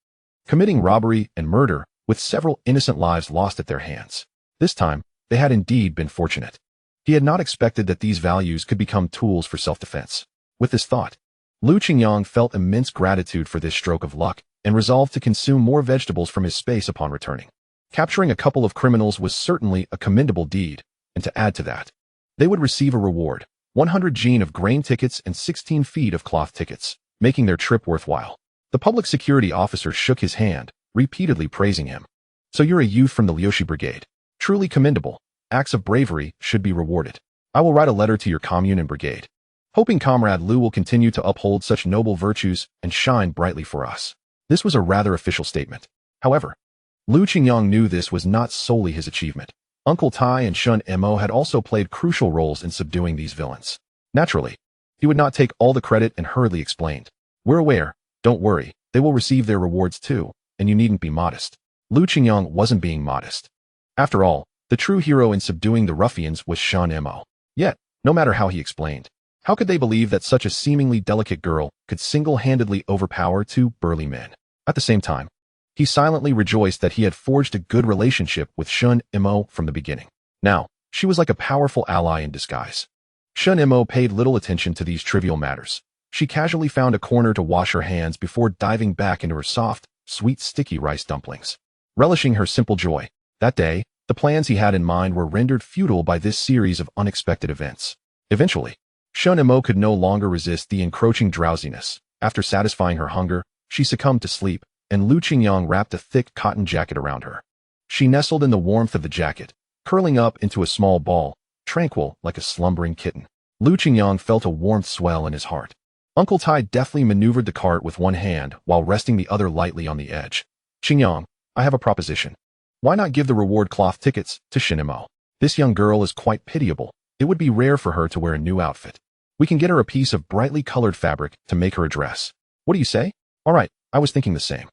committing robbery and murder, with several innocent lives lost at their hands. This time, they had indeed been fortunate. He had not expected that these values could become tools for self-defense. With this thought, Lu Qingyang felt immense gratitude for this stroke of luck and resolved to consume more vegetables from his space upon returning. Capturing a couple of criminals was certainly a commendable deed, and to add to that, they would receive a reward, 100 jin of grain tickets and 16 feet of cloth tickets, making their trip worthwhile. The public security officer shook his hand, repeatedly praising him. So you're a youth from the Liushi Brigade. Truly commendable. Acts of bravery should be rewarded. I will write a letter to your commune and brigade, hoping Comrade Liu will continue to uphold such noble virtues and shine brightly for us. This was a rather official statement. However, Liu Qingyang knew this was not solely his achievement. Uncle Tai and Shunimo had also played crucial roles in subduing these villains. Naturally, he would not take all the credit and hurriedly explained. We're aware, don't worry, they will receive their rewards too, and you needn't be modest. Liu Qingyang wasn't being modest. After all, the true hero in subduing the ruffians was Shunimo. Yet, no matter how he explained, how could they believe that such a seemingly delicate girl could single-handedly overpower two burly men? At the same time, he silently rejoiced that he had forged a good relationship with Shunimo from the beginning. Now, she was like a powerful ally in disguise. Shunimo paid little attention to these trivial matters. She casually found a corner to wash her hands before diving back into her soft, sweet sticky rice dumplings. Relishing her simple joy, that day, the plans he had in mind were rendered futile by this series of unexpected events. Eventually, Shunimo could no longer resist the encroaching drowsiness. After satisfying her hunger, she succumbed to sleep, and Liu Qingyang wrapped a thick cotton jacket around her. She nestled in the warmth of the jacket, curling up into a small ball, tranquil like a slumbering kitten. Liu Qingyang felt a warmth swell in his heart. Uncle Tai deftly maneuvered the cart with one hand while resting the other lightly on the edge. Qingyang, I have a proposition. Why not give the reward cloth tickets to Shunimo? This young girl is quite pitiable. It would be rare for her to wear a new outfit. We can get her a piece of brightly colored fabric to make her a dress. What do you say? All right, I was thinking the same.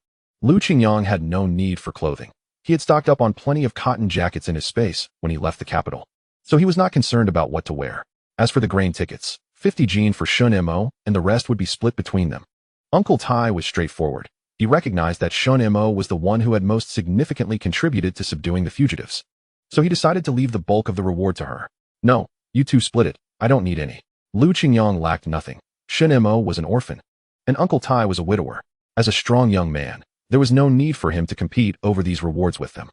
Liu Qingyang had no need for clothing. He had stocked up on plenty of cotton jackets in his space when he left the capital, so he was not concerned about what to wear. As for the grain tickets, 50 jin for Shunimo, and the rest would be split between them. Uncle Tai was straightforward. He recognized that Shunimo was the one who had most significantly contributed to subduing the fugitives, so he decided to leave the bulk of the reward to her. No, you two split it. I don't need any. Liu Qingyang lacked nothing. Shunimo was an orphan, and Uncle Tai was a widower. As a strong young man, there was no need for him to compete over these rewards with them.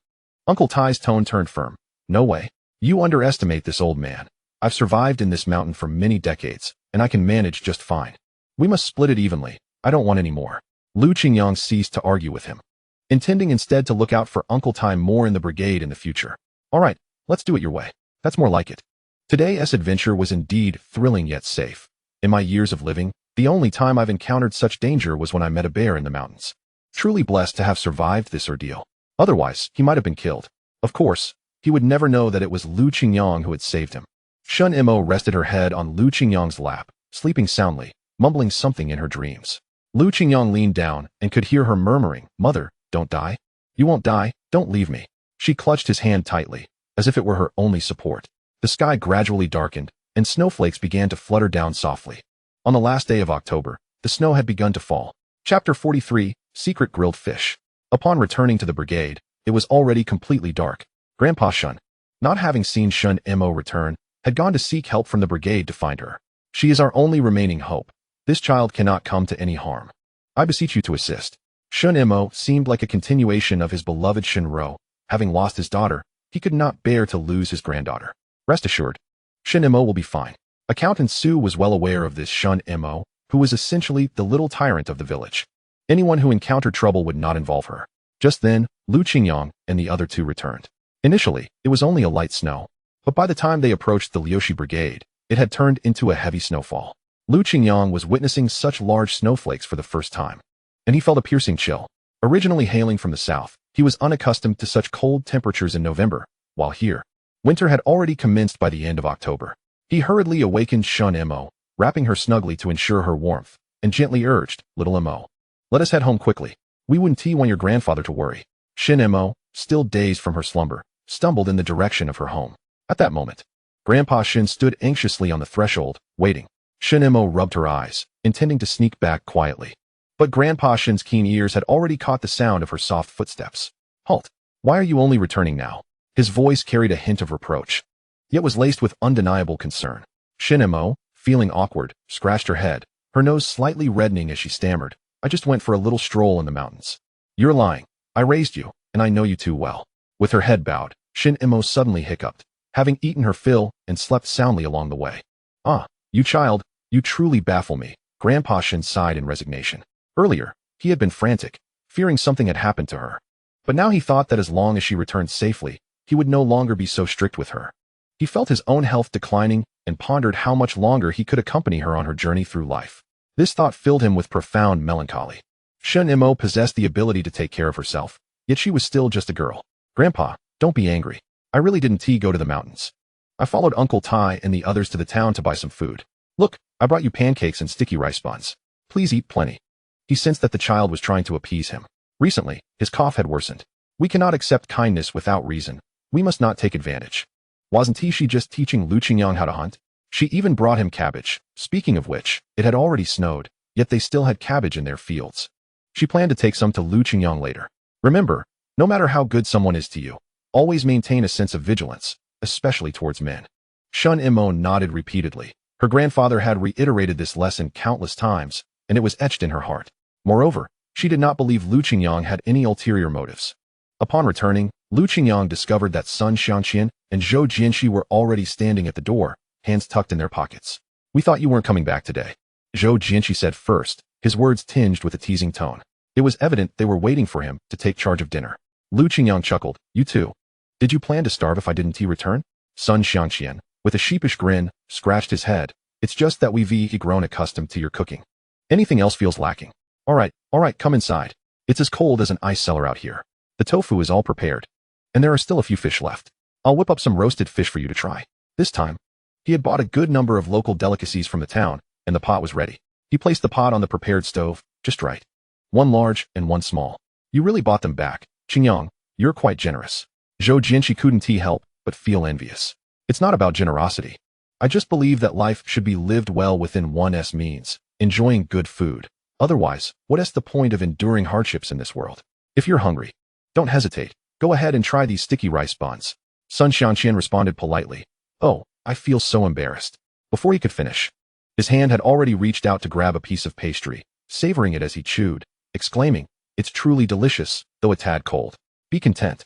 Uncle Tai's tone turned firm. No way. You underestimate this old man. I've survived in this mountain for many decades, and I can manage just fine. We must split it evenly. I don't want any more. Liu Qingyang ceased to argue with him, intending instead to look out for Uncle Tai more in the brigade in the future. All right, let's do it your way. That's more like it. Today's adventure was indeed thrilling yet safe. In my years of living, the only time I've encountered such danger was when I met a bear in the mountains. Truly blessed to have survived this ordeal. Otherwise, he might have been killed. Of course, he would never know that it was Liu Qingyang who had saved him. Shunimo rested her head on Liu Qingyang's lap, sleeping soundly, mumbling something in her dreams. Liu Qingyang leaned down and could hear her murmuring, Mother, don't die. You won't die, don't leave me. She clutched his hand tightly, as if it were her only support. The sky gradually darkened, and snowflakes began to flutter down softly. On the last day of October, the snow had begun to fall. Chapter 43, Secret Grilled Fish. Upon returning to the brigade, it was already completely dark. Grandpa Shun, not having seen Shunimo return, had gone to seek help from the brigade to find her. She is our only remaining hope. This child cannot come to any harm. I beseech you to assist. Shunimo seemed like a continuation of his beloved Shinro. Having lost his daughter, he could not bear to lose his granddaughter. Rest assured, Shunimo will be fine. Accountant Su was well aware of this Shunimo, who was essentially the little tyrant of the village. Anyone who encountered trouble would not involve her. Just then, Liu Qingyang and the other two returned. Initially, it was only a light snow, but by the time they approached the Liushi Brigade, it had turned into a heavy snowfall. Liu Qingyang was witnessing such large snowflakes for the first time, and he felt a piercing chill. Originally hailing from the south, he was unaccustomed to such cold temperatures in November, while here, winter had already commenced by the end of October. He hurriedly awakened Shunimo, wrapping her snugly to ensure her warmth, and gently urged, Little Mo, let us head home quickly. We wouldn't want your grandfather to worry. Shunimo, still dazed from her slumber, stumbled in the direction of her home. At that moment, Grandpa Shin stood anxiously on the threshold, waiting. Shunimo rubbed her eyes, intending to sneak back quietly. But Grandpa Shin's keen ears had already caught the sound of her soft footsteps. Halt! Why are you only returning now? His voice carried a hint of reproach, yet was laced with undeniable concern. Shunimo, feeling awkward, scratched her head, her nose slightly reddening as she stammered, I just went for a little stroll in the mountains. You're lying. I raised you, and I know you too well. With her head bowed, Shunimo suddenly hiccuped, having eaten her fill and slept soundly along the way. Ah, you child, you truly baffle me. Grandpa Shin sighed in resignation. Earlier, he had been frantic, fearing something had happened to her. But now he thought that as long as she returned safely, he would no longer be so strict with her. He felt his own health declining and pondered how much longer he could accompany her on her journey through life. This thought filled him with profound melancholy. Shunimo possessed the ability to take care of herself, yet she was still just a girl. Grandpa, don't be angry. I really didn't go to the mountains. I followed Uncle Tai and the others to the town to buy some food. Look, I brought you pancakes and sticky rice buns. Please eat plenty. He sensed that the child was trying to appease him. Recently, his cough had worsened. We cannot accept kindness without reason. We must not take advantage. Wasn't she just teaching Lu Qingyang how to hunt? She even brought him cabbage. Speaking of which, it had already snowed, yet they still had cabbage in their fields. She planned to take some to Lu Qingyang later. Remember, no matter how good someone is to you, always maintain a sense of vigilance, especially towards men. Shunimo nodded repeatedly. Her grandfather had reiterated this lesson countless times, and it was etched in her heart. Moreover, she did not believe Lu Qingyang had any ulterior motives. Upon returning, Lu Qingyang discovered that Sun Xianqian and Zhou Jianxi were already standing at the door, hands tucked in their pockets. We thought you weren't coming back today, Zhou Jianxi said first, his words tinged with a teasing tone. It was evident they were waiting for him to take charge of dinner. Lu Qingyang chuckled. You too. Did you plan to starve if I didn't return? Sun Xianqian, with a sheepish grin, scratched his head. It's just that we've grown accustomed to your cooking. Anything else feels lacking. All right, come inside. It's as cold as an ice cellar out here. The tofu is all prepared. And there are still a few fish left. I'll whip up some roasted fish for you to try. This time, he had bought a good number of local delicacies from the town, and the pot was ready. He placed the pot on the prepared stove, just right. One large and one small. You really bought them back. Qingyang, you're quite generous. Zhou Jianxi couldn't help but feel envious. It's not about generosity. I just believe that life should be lived well within one's means, enjoying good food. Otherwise, what is the point of enduring hardships in this world? If you're hungry, don't hesitate. Go ahead and try these sticky rice buns. Sun Xianqian responded politely. Oh, I feel so embarrassed. Before he could finish, his hand had already reached out to grab a piece of pastry, savoring it as he chewed, exclaiming, It's truly delicious, though a tad cold. Be content.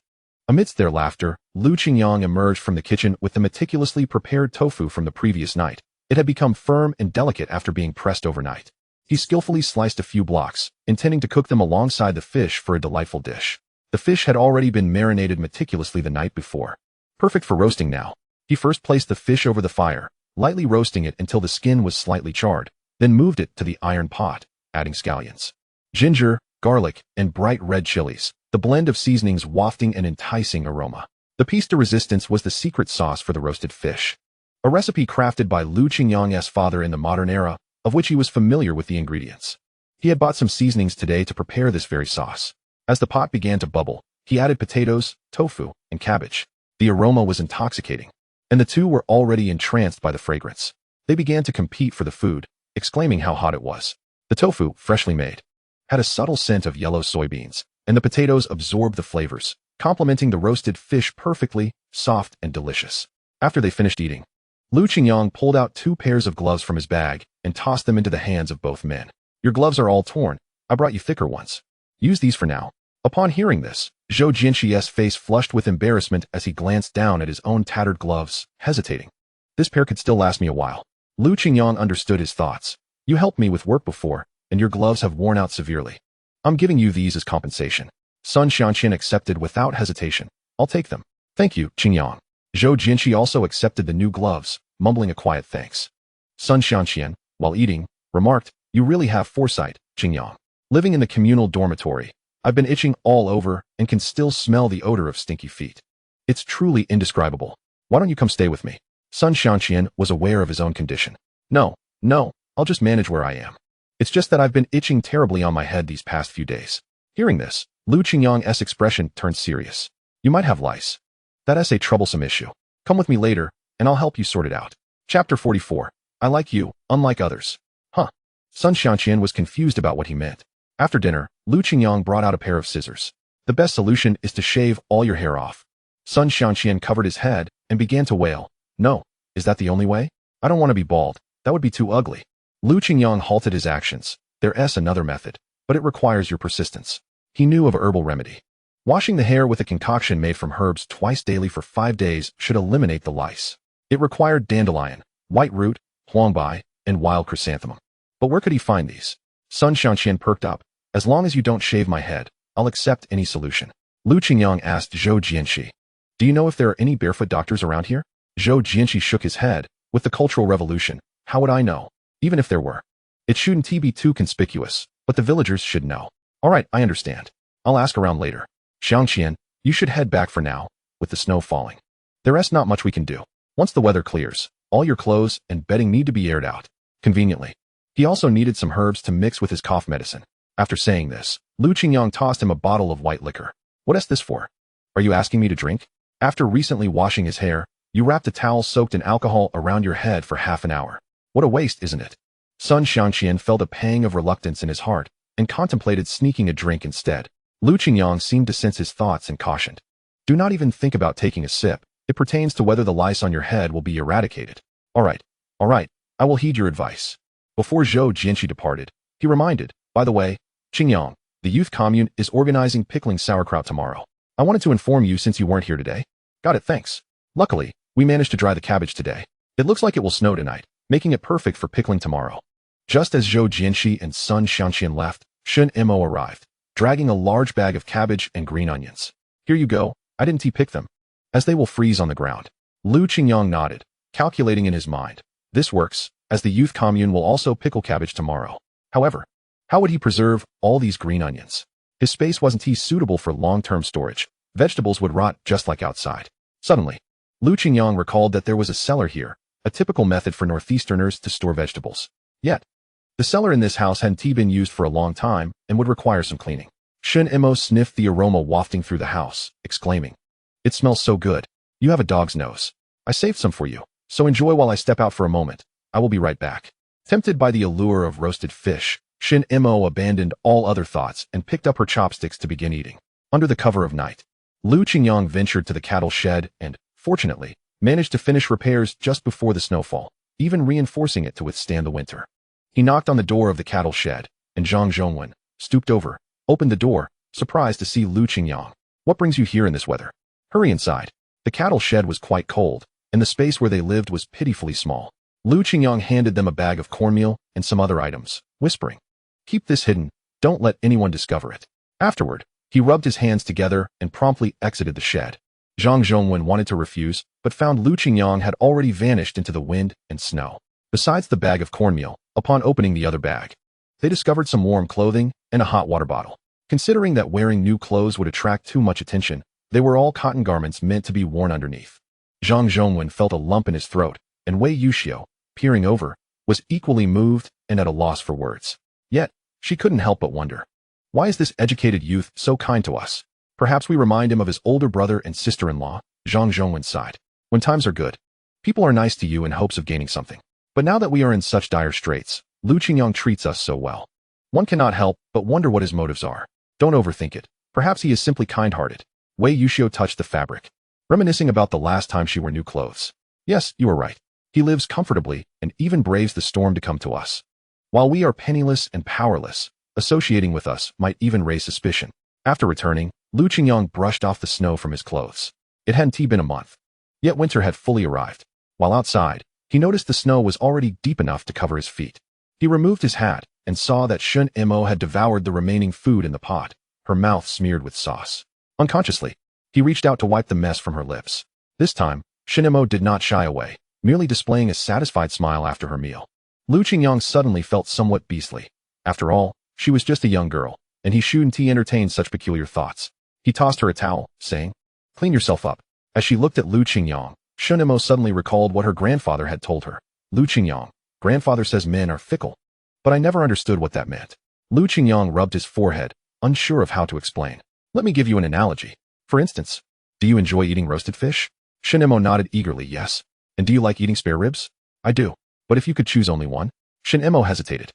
Amidst their laughter, Lu Qingyang emerged from the kitchen with the meticulously prepared tofu from the previous night. It had become firm and delicate after being pressed overnight. He skillfully sliced a few blocks, intending to cook them alongside the fish for a delightful dish. The fish had already been marinated meticulously the night before. Perfect for roasting now. He first placed the fish over the fire, lightly roasting it until the skin was slightly charred, then moved it to the iron pot, adding scallions, ginger, garlic, and bright red chilies, the blend of seasonings wafting an enticing aroma. The piece de resistance was the secret sauce for the roasted fish. A recipe crafted by Lu Qingyang's father in the modern era, of which he was familiar with the ingredients. He had bought some seasonings today to prepare this very sauce. As the pot began to bubble, he added potatoes, tofu, and cabbage. The aroma was intoxicating, and the two were already entranced by the fragrance. They began to compete for the food, exclaiming how hot it was. The tofu, freshly made, had a subtle scent of yellow soybeans, and the potatoes absorbed the flavors, complementing the roasted fish perfectly, soft and delicious. After they finished eating, Lu Qingyang pulled out 2 pairs of gloves from his bag and tossed them into the hands of both men. Your gloves are all torn. I brought you thicker ones. Use these for now. Upon hearing this, Zhou Jianxi's face flushed with embarrassment as he glanced down at his own tattered gloves, hesitating. This pair could still last me a while. Lu Qingyang understood his thoughts. You helped me with work before, and your gloves have worn out severely. I'm giving you these as compensation. Sun Xianqian accepted without hesitation. I'll take them. Thank you, Qingyang. Zhou Jianxi also accepted the new gloves, mumbling a quiet thanks. Sun Xianqian, while eating, remarked, You really have foresight, Qingyang. Living in the communal dormitory, I've been itching all over and can still smell the odor of stinky feet. It's truly indescribable. Why don't you come stay with me? Sun Xianqian was aware of his own condition. No, I'll just manage where I am. It's just that I've been itching terribly on my head these past few days. Hearing this, Lu Qingyang's expression turned serious. You might have lice. That's a troublesome issue. Come with me later, and I'll help you sort it out. Chapter 44. I like you, unlike others. Huh. Sun Xianqian was confused about what he meant. After dinner, Lu Qingyang brought out a pair of scissors. The best solution is to shave all your hair off. Sun Xianqian covered his head and began to wail. No, is that the only way? I don't want to be bald. That would be too ugly. Lu Qingyang halted his actions. There's another method, but it requires your persistence. He knew of a herbal remedy. Washing the hair with a concoction made from herbs twice daily for 5 days should eliminate the lice. It required dandelion, white root, huangbai, and wild chrysanthemum. But where could he find these? Sun Xianqian perked up. As long as you don't shave my head, I'll accept any solution. Lu Qingyang asked Zhou Jianxi. Do you know if there are any barefoot doctors around here? Zhou Jianxi shook his head. With the Cultural Revolution, how would I know? Even if there were. It shouldn't be too conspicuous, but the villagers should know. Alright, I understand. I'll ask around later. Xiangqian, you should head back for now, with the snow falling. There's not much we can do. Once the weather clears, all your clothes and bedding need to be aired out. Conveniently. He also needed some herbs to mix with his cough medicine. After saying this, Lu Qingyang tossed him a bottle of white liquor. What is this for? Are you asking me to drink? After recently washing his hair, you wrapped a towel soaked in alcohol around your head for half an hour. What a waste, isn't it? Sun Xiangqian felt a pang of reluctance in his heart and contemplated sneaking a drink instead. Lu Qingyang seemed to sense his thoughts and cautioned. Do not even think about taking a sip. It pertains to whether the lice on your head will be eradicated. All right, I will heed your advice. Before Zhou Jianxi departed, he reminded, by the way, Qingyang, the youth commune is organizing pickling sauerkraut tomorrow. I wanted to inform you since you weren't here today. Got it, thanks. Luckily, we managed to dry the cabbage today. It looks like it will snow tonight, making it perfect for pickling tomorrow. Just as Zhou Jianxi and Sun Xiangqian left, Shunimo arrived, dragging a large bag of cabbage and green onions. Here you go, I didn't pick them, as they will freeze on the ground. Lu Qingyang nodded, calculating in his mind. This works, as the youth commune will also pickle cabbage tomorrow. However, how would he preserve all these green onions? His space wasn't suitable for long-term storage. Vegetables would rot just like outside. Suddenly, Lu Qingyang recalled that there was a cellar here, a typical method for Northeasterners to store vegetables. Yet, the cellar in this house hadn't been used for a long time and would require some cleaning. Shunimo sniffed the aroma wafting through the house, exclaiming, "It smells so good. You have a dog's nose. I saved some for you, so enjoy while I step out for a moment. I will be right back." Tempted by the allure of roasted fish, Shunimo abandoned all other thoughts and picked up her chopsticks to begin eating. Under the cover of night, Lu Qingyang ventured to the cattle shed and, fortunately, managed to finish repairs just before the snowfall, even reinforcing it to withstand the winter. He knocked on the door of the cattle shed, and Zhang Zhongwen stooped over, opened the door, surprised to see Lu Qingyang. "What brings you here in this weather? Hurry inside." The cattle shed was quite cold, and the space where they lived was pitifully small. Lu Qingyang handed them a bag of cornmeal and some other items, whispering, "Keep this hidden, don't let anyone discover it." Afterward, he rubbed his hands together and promptly exited the shed. Zhang Zhongwen wanted to refuse, but found Lu Qingyang had already vanished into the wind and snow. Besides the bag of cornmeal, upon opening the other bag, they discovered some warm clothing and a hot water bottle. Considering that wearing new clothes would attract too much attention, they were all cotton garments meant to be worn underneath. Zhang Zhongwen felt a lump in his throat, and Wei Yuxiu, peering over, was equally moved and at a loss for words. Yet, she couldn't help but wonder, why is this educated youth so kind to us? Perhaps we remind him of his older brother and sister-in-law. Zhang Zhongwen sighed. When times are good, people are nice to you in hopes of gaining something. But now that we are in such dire straits, Lu Qingyang treats us so well. One cannot help but wonder what his motives are. Don't overthink it. Perhaps he is simply kind-hearted. Wei Yuxiu touched the fabric, reminiscing about the last time she wore new clothes. Yes, you are right. He lives comfortably and even braves the storm to come to us. While we are penniless and powerless, associating with us might even raise suspicion. After returning, Lu Qingyang brushed off the snow from his clothes. It hadn't been a month. Yet winter had fully arrived. While outside, he noticed the snow was already deep enough to cover his feet. He removed his hat and saw that Shunimo had devoured the remaining food in the pot, her mouth smeared with sauce. Unconsciously, he reached out to wipe the mess from her lips. This time, Shunimo did not shy away, merely displaying a satisfied smile after her meal. Lu Qingyang suddenly felt somewhat beastly. After all, she was just a young girl, and he shouldn't entertain such peculiar thoughts. He tossed her a towel, saying, "Clean yourself up." As she looked at Lu Qingyang, Shunimo suddenly recalled what her grandfather had told her. "Lu Qingyang, grandfather says men are fickle." But I never understood what that meant. Lu Qingyang rubbed his forehead, unsure of how to explain. "Let me give you an analogy. For instance, do you enjoy eating roasted fish?" Shunimo nodded eagerly, "Yes." "And do you like eating spare ribs?" "I do. But if you could choose only one?" Shunimo hesitated,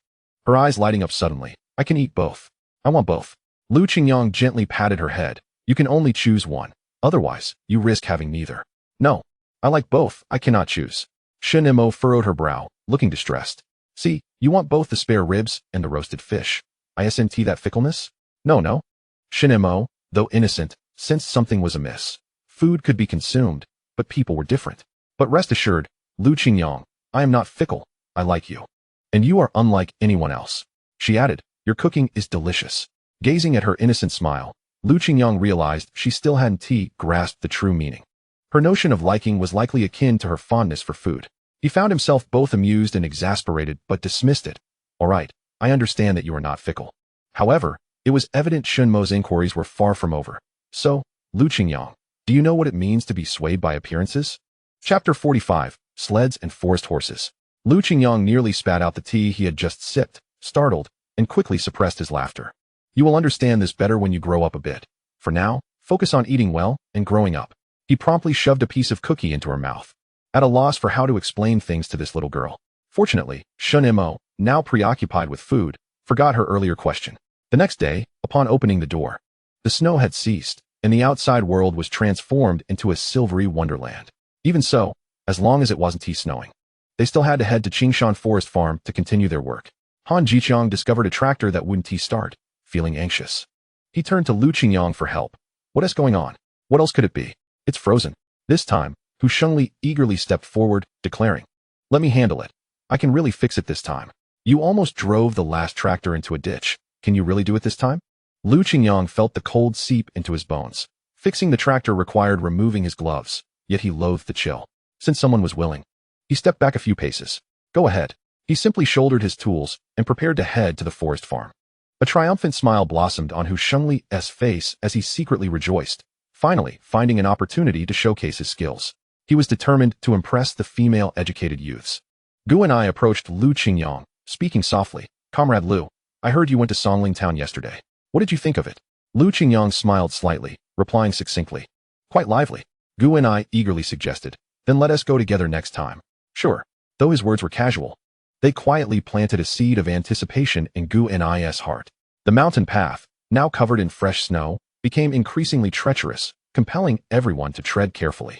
her eyes lighting up suddenly. "I can eat both. I want both." Lu Qingyang gently patted her head. "You can only choose one. Otherwise, you risk having neither." "No. I like both. I cannot choose." Shunimo furrowed her brow, looking distressed. "See, you want both the spare ribs and the roasted fish. Isn't that fickleness?" No. Shunimo, though innocent, sensed something was amiss. Food could be consumed, but people were different. "But rest assured, Lu Qingyang, I am not fickle. I like you. And you are unlike anyone else." She added, "Your cooking is delicious." Gazing at her innocent smile, Lu Qingyang realized she still hadn't grasped the true meaning. Her notion of liking was likely akin to her fondness for food. He found himself both amused and exasperated, but dismissed it. All right, I understand that you are not fickle. However, it was evident Shunimo's inquiries were far from over. So, Lu Qingyang, do you know what it means to be swayed by appearances? Chapter 45, Sleds and Forest Horses. Lu Qingyang nearly spat out the tea he had just sipped, startled, and quickly suppressed his laughter. You will understand this better when you grow up a bit. For now, focus on eating well and growing up. He promptly shoved a piece of cookie into her mouth, at a loss for how to explain things to this little girl. Fortunately, Shunimo, now preoccupied with food, forgot her earlier question. The next day, upon opening the door, the snow had ceased, and the outside world was transformed into a silvery wonderland. Even so, as long as it wasn't snowing, they still had to head to Qingshan Forest Farm to continue their work. Han Jiqiang discovered a tractor that wouldn't start, feeling anxious. He turned to Lu Qingyang for help. What is going on? What else could it be? It's frozen. This time, Hu Shengli eagerly stepped forward, declaring, Let me handle it. I can really fix it this time. You almost drove the last tractor into a ditch. Can you really do it this time? Lu Qingyang felt the cold seep into his bones. Fixing the tractor required removing his gloves, yet he loathed the chill. Since someone was willing, he stepped back a few paces. Go ahead. He simply shouldered his tools and prepared to head to the forest farm. A triumphant smile blossomed on Hu Shengli's face as he secretly rejoiced, finally finding an opportunity to showcase his skills. He was determined to impress the female educated youths. Gu and I approached Lu Qingyang, speaking softly. Comrade Lu, I heard you went to Songling Town yesterday. What did you think of it? Lu Qingyang smiled slightly, replying succinctly. Quite lively. Gu and I eagerly suggested. Then let us go together next time. Sure. Though his words were casual, they quietly planted a seed of anticipation in Gu and I's heart. The mountain path, now covered in fresh snow, became increasingly treacherous, compelling everyone to tread carefully,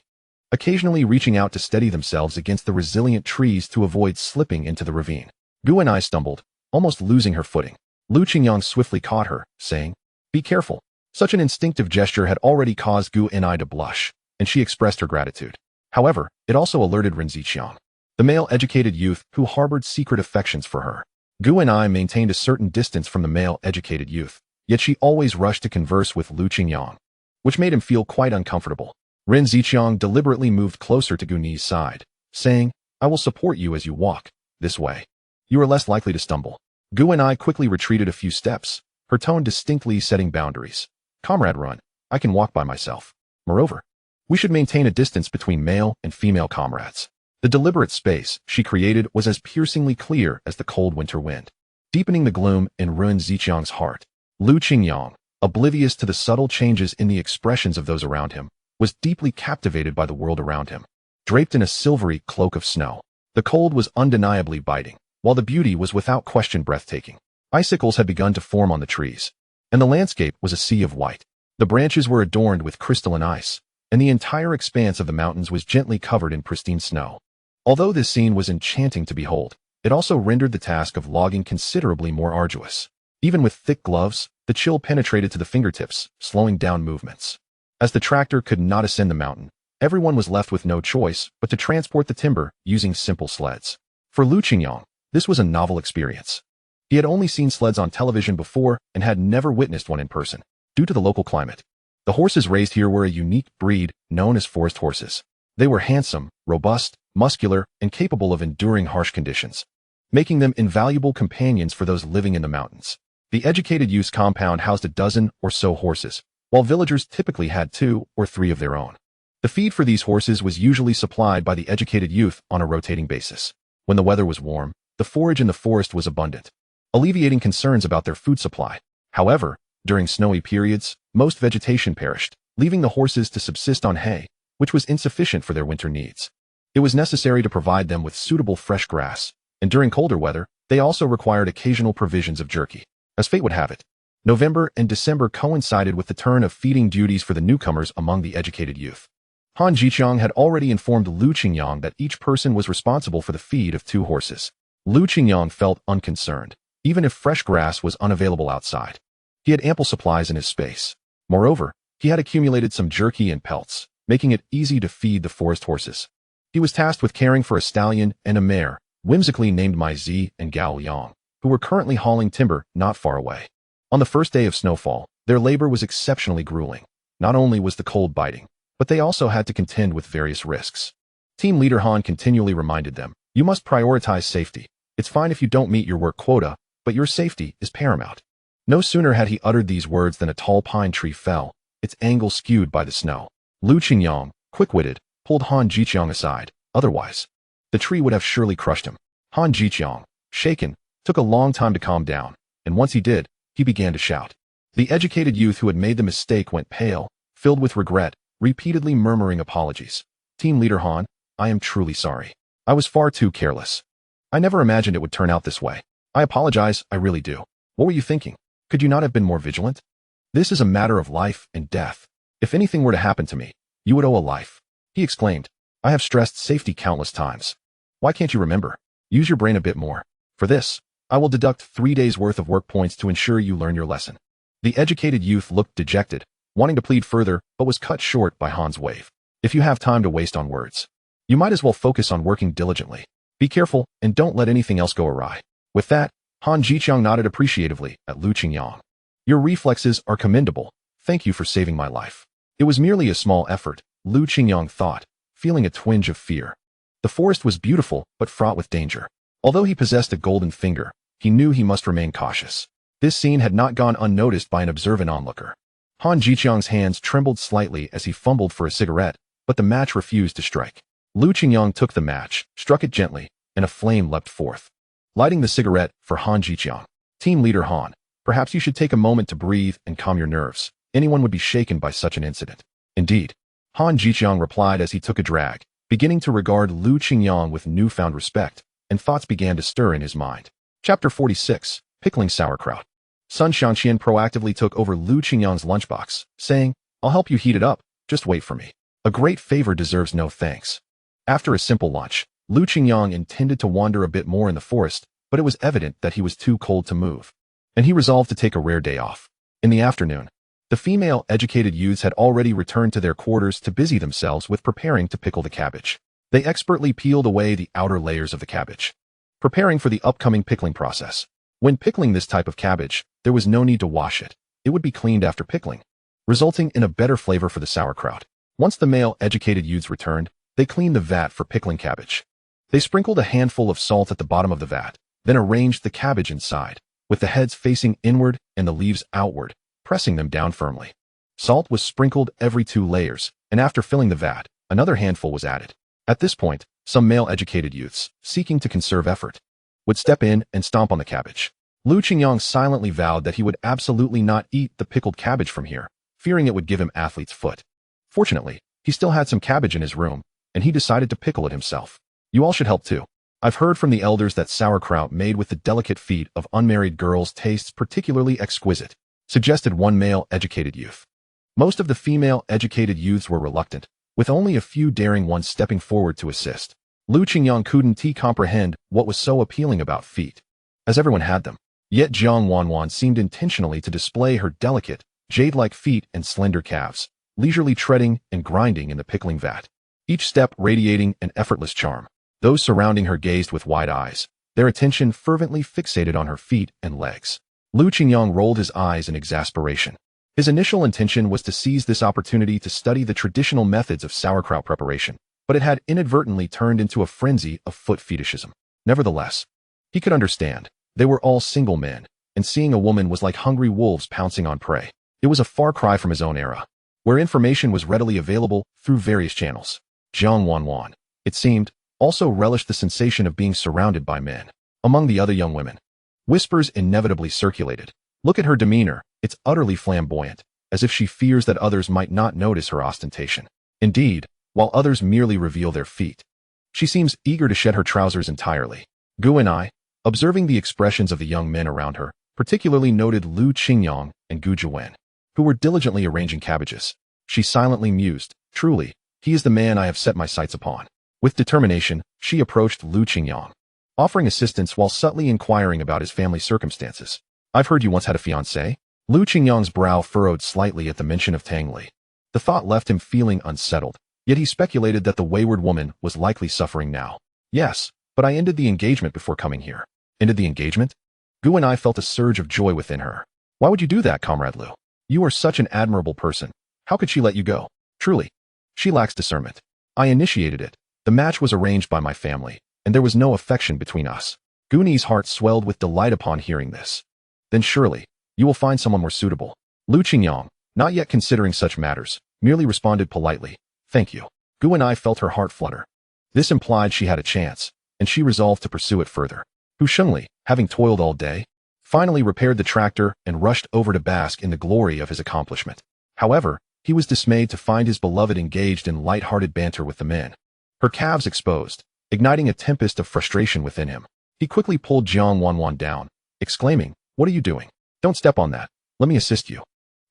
occasionally reaching out to steady themselves against the resilient trees to avoid slipping into the ravine. Gu and I stumbled, almost losing her footing. Lu Qingyang swiftly caught her, saying, Be careful. Such an instinctive gesture had already caused Gu and I to blush, and she expressed her gratitude. However, it also alerted Ren Ziqiang, the male educated youth who harbored secret affections for her. Gu and I maintained a certain distance from the male educated youth, yet she always rushed to converse with Lu Qingyang, which made him feel quite uncomfortable. Ren Ziqiang deliberately moved closer to Gu Ni's side, saying, I will support you as you walk. This way, you are less likely to stumble. Gu and I quickly retreated a few steps, her tone distinctly setting boundaries. Comrade Run, I can walk by myself. Moreover, we should maintain a distance between male and female comrades. The deliberate space she created was as piercingly clear as the cold winter wind, deepening the gloom in Ren Ziqiang's heart. Lu Qingyang, oblivious to the subtle changes in the expressions of those around him, was deeply captivated by the world around him. Draped in a silvery cloak of snow, the cold was undeniably biting, while the beauty was without question breathtaking. Icicles had begun to form on the trees, and the landscape was a sea of white. The branches were adorned with crystalline ice, and the entire expanse of the mountains was gently covered in pristine snow. Although this scene was enchanting to behold, it also rendered the task of logging considerably more arduous. Even with thick gloves, the chill penetrated to the fingertips, slowing down movements. As the tractor could not ascend the mountain, everyone was left with no choice but to transport the timber using simple sleds. For Lu Qingyang, this was a novel experience. He had only seen sleds on television before and had never witnessed one in person, due to the local climate. The horses raised here were a unique breed known as forest horses. They were handsome, robust, muscular, and capable of enduring harsh conditions, making them invaluable companions for those living in the mountains. The educated youth's compound housed a dozen or so horses, while villagers typically had 2 or 3 of their own. The feed for these horses was usually supplied by the educated youth on a rotating basis. When the weather was warm, the forage in the forest was abundant, alleviating concerns about their food supply. However, during snowy periods, most vegetation perished, leaving the horses to subsist on hay, which was insufficient for their winter needs. It was necessary to provide them with suitable fresh grass, and during colder weather, they also required occasional provisions of jerky. As fate would have it, November and December coincided with the turn of feeding duties for the newcomers among the educated youth. Han Jiqiang had already informed Lu Qingyang that each person was responsible for the feed of 2 horses. Lu Qingyang felt unconcerned, even if fresh grass was unavailable outside. He had ample supplies in his space. Moreover, he had accumulated some jerky and pelts, making it easy to feed the forest horses. He was tasked with caring for a stallion and a mare, whimsically named Mai Zi and Gao Yang, who were currently hauling timber not far away. On the first day of snowfall, Their labor was exceptionally grueling. Not only was the cold biting, but they also had to contend with various risks. Team leader Han continually reminded them, "You must prioritize safety. It's fine if you don't meet your work quota, but your safety is paramount." No sooner had he uttered these words than a tall pine tree fell, its angle skewed by the snow. Lu Qingyang, quick-witted, pulled Han Jiqiang aside. Otherwise, the tree would have surely crushed him. Han Jiqiang, shaken, took a long time to calm down, and once he did, he began to shout. The educated youth who had made the mistake went pale, filled with regret, repeatedly murmuring apologies. Team leader Han, I am truly sorry. I was far too careless. I never imagined it would turn out this way. I apologize, I really do. What were you thinking? Could you not have been more vigilant? This is a matter of life and death. If anything were to happen to me, you would owe a life. He exclaimed. I have stressed safety countless times. Why can't you remember? Use your brain a bit more. For this, I will deduct 3 days' worth of work points to ensure you learn your lesson. The educated youth looked dejected, wanting to plead further, but was cut short by Han's wave. If you have time to waste on words, you might as well focus on working diligently. Be careful, and don't let anything else go awry. With that, Han Jiqiang nodded appreciatively at Lu Qingyang. Your reflexes are commendable. Thank you for saving my life. It was merely a small effort, Lu Qingyang thought, feeling a twinge of fear. The forest was beautiful, but fraught with danger. Although he possessed a golden finger, he knew he must remain cautious. This scene had not gone unnoticed by an observant onlooker. Han Jiqiang's hands trembled slightly as he fumbled for a cigarette, but the match refused to strike. Lu Qingyang took the match, struck it gently, and a flame leapt forth. Lighting the cigarette for Han Jiqiang. Team leader Han, perhaps you should take a moment to breathe and calm your nerves. Anyone would be shaken by such an incident. Indeed. Han Jiqiang replied as he took a drag, beginning to regard Lu Qingyang with newfound respect, and thoughts began to stir in his mind. Chapter 46, Pickling Sauerkraut. Sun Xiangqian proactively took over Lu Qingyang's lunchbox, saying, I'll help you heat it up, just wait for me. A great favor deserves no thanks. After a simple lunch, Lu Qingyang intended to wander a bit more in the forest, but it was evident that he was too cold to move, and he resolved to take a rare day off. In the afternoon, the female educated youths had already returned to their quarters to busy themselves with preparing to pickle the cabbage. They expertly peeled away the outer layers of the cabbage, preparing for the upcoming pickling process. When pickling this type of cabbage, there was no need to wash it. It would be cleaned after pickling, resulting in a better flavor for the sauerkraut. Once the male educated youths returned, they cleaned the vat for pickling cabbage. They sprinkled a handful of salt at the bottom of the vat, then arranged the cabbage inside, with the heads facing inward and the leaves outward, pressing them down firmly. Salt was sprinkled every 2 layers, and after filling the vat, another handful was added. At this point, some male educated youths, seeking to conserve effort, would step in and stomp on the cabbage. Lu Qingyang silently vowed that he would absolutely not eat the pickled cabbage from here, fearing it would give him athlete's foot. Fortunately, he still had some cabbage in his room, and he decided to pickle it himself. You all should help too. I've heard from the elders that sauerkraut made with the delicate feet of unmarried girls tastes particularly exquisite, suggested one male educated youth. Most of the female educated youths were reluctant, with only a few daring ones stepping forward to assist. Lu Qingyang couldn't comprehend what was so appealing about feet, as everyone had them. Yet Jiang Wanwan seemed intentionally to display her delicate, jade-like feet and slender calves, leisurely treading and grinding in the pickling vat, each step radiating an effortless charm. Those surrounding her gazed with wide eyes, their attention fervently fixated on her feet and legs. Lu Qingyang rolled his eyes in exasperation. His initial intention was to seize this opportunity to study the traditional methods of sauerkraut preparation, but it had inadvertently turned into a frenzy of foot fetishism. Nevertheless, he could understand. They were all single men, and seeing a woman was like hungry wolves pouncing on prey. It was a far cry from his own era, where information was readily available through various channels. Jiang Wanwan, it seemed, also relished the sensation of being surrounded by men. Among the other young women, whispers inevitably circulated. Look at her demeanor, it's utterly flamboyant, as if she fears that others might not notice her ostentation. Indeed, while others merely reveal their feet, she seems eager to shed her trousers entirely. Gu and I, observing the expressions of the young men around her, particularly noted Lu Qingyang and Gu Zhuwen, who were diligently arranging cabbages. She silently mused, truly, he is the man I have set my sights upon. With determination, she approached Lu Qingyang, offering assistance while subtly inquiring about his family circumstances. I've heard you once had a fiancé? Lu Qingyang's brow furrowed slightly at the mention of Tang Li. The thought left him feeling unsettled, yet he speculated that the wayward woman was likely suffering now. Yes, but I ended the engagement before coming here. Ended the engagement? Gu and I felt a surge of joy within her. Why would you do that, Comrade Lu? You are such an admirable person. How could she let you go? Truly. She lacks discernment. I initiated it. The match was arranged by my family, and there was no affection between us. Guni's heart swelled with delight upon hearing this. Then surely, you will find someone more suitable. Lu Qingyang, not yet considering such matters, merely responded politely, thank you. Gu and I felt her heart flutter. This implied she had a chance, and she resolved to pursue it further. Hu Shengli, having toiled all day, finally repaired the tractor and rushed over to bask in the glory of his accomplishment. However, he was dismayed to find his beloved engaged in light-hearted banter with the men. Her calves exposed, igniting a tempest of frustration within him. He quickly pulled Jiang Wanwan down, exclaiming, what are you doing? Don't step on that. Let me assist you.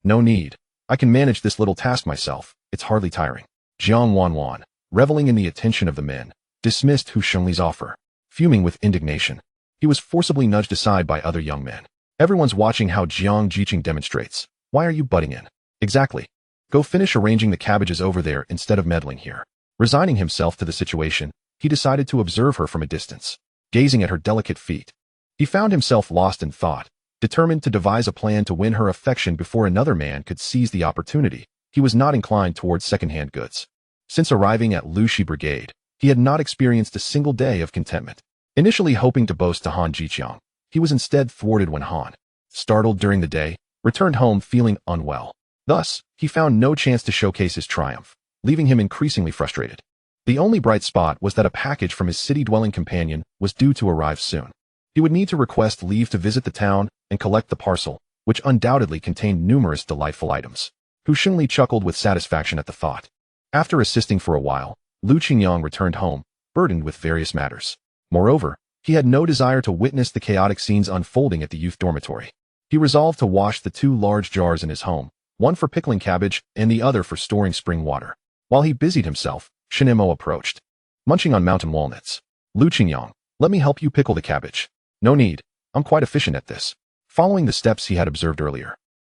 No need. I can manage this little task myself. It's hardly tiring. Jiang Wanwan, reveling in the attention of the men, dismissed Hu Shengli's offer. Fuming with indignation, he was forcibly nudged aside by other young men. Everyone's watching how Jiang Jiqing demonstrates. Why are you butting in? Exactly. Go finish arranging the cabbages over there instead of meddling here. Resigning himself to the situation, he decided to observe her from a distance, gazing at her delicate feet. He found himself lost in thought, determined to devise a plan to win her affection before another man could seize the opportunity. He was not inclined towards second-hand goods. Since arriving at Lushi Brigade, he had not experienced a single day of contentment. Initially hoping to boast to Han Jiqiang, he was instead thwarted when Han, startled during the day, returned home feeling unwell. Thus, he found no chance to showcase his triumph, leaving him increasingly frustrated. The only bright spot was that a package from his city-dwelling companion was due to arrive soon. He would need to request leave to visit the town and collect the parcel, which undoubtedly contained numerous delightful items. Hu Shengli chuckled with satisfaction at the thought. After assisting for a while, Lu Qingyang returned home, burdened with various matters. Moreover, he had no desire to witness the chaotic scenes unfolding at the youth dormitory. He resolved to wash the 2 large jars in his home, one for pickling cabbage and the other for storing spring water. While he busied himself, Shunimo approached. Munching on mountain walnuts. Lu Qingyang, let me help you pickle the cabbage. No need, I'm quite efficient at this. Following the steps he had observed earlier,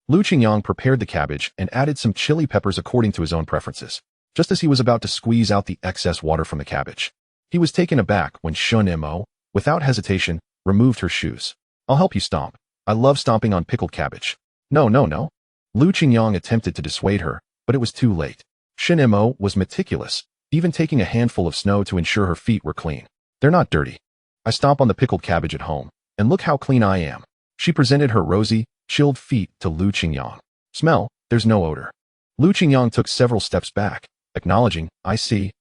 Lu Qingyang prepared the cabbage and added some chili peppers according to his own preferences. Just as he was about to squeeze out the excess water from the cabbage, he was taken aback when Shunimo, without hesitation, removed her shoes. I'll help you stomp. I love stomping on pickled cabbage. No. Lu Qingyang attempted to dissuade her, but it was too late. Shunimo was meticulous, even taking a handful of snow to ensure her feet were clean. They're not dirty. I stomp on the pickled cabbage at home, and look how clean I am. She presented her rosy, chilled feet to Lu Qingyang. Smell, there's no odor. Lu Qingyang took several steps back, acknowledging, I see.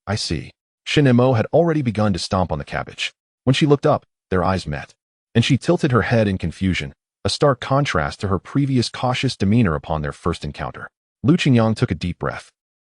Shunimo had already begun to stomp on the cabbage. When she looked up, their eyes met, and she tilted her head in confusion, a stark contrast to her previous cautious demeanor upon their first encounter. Lu Qingyang took a deep breath,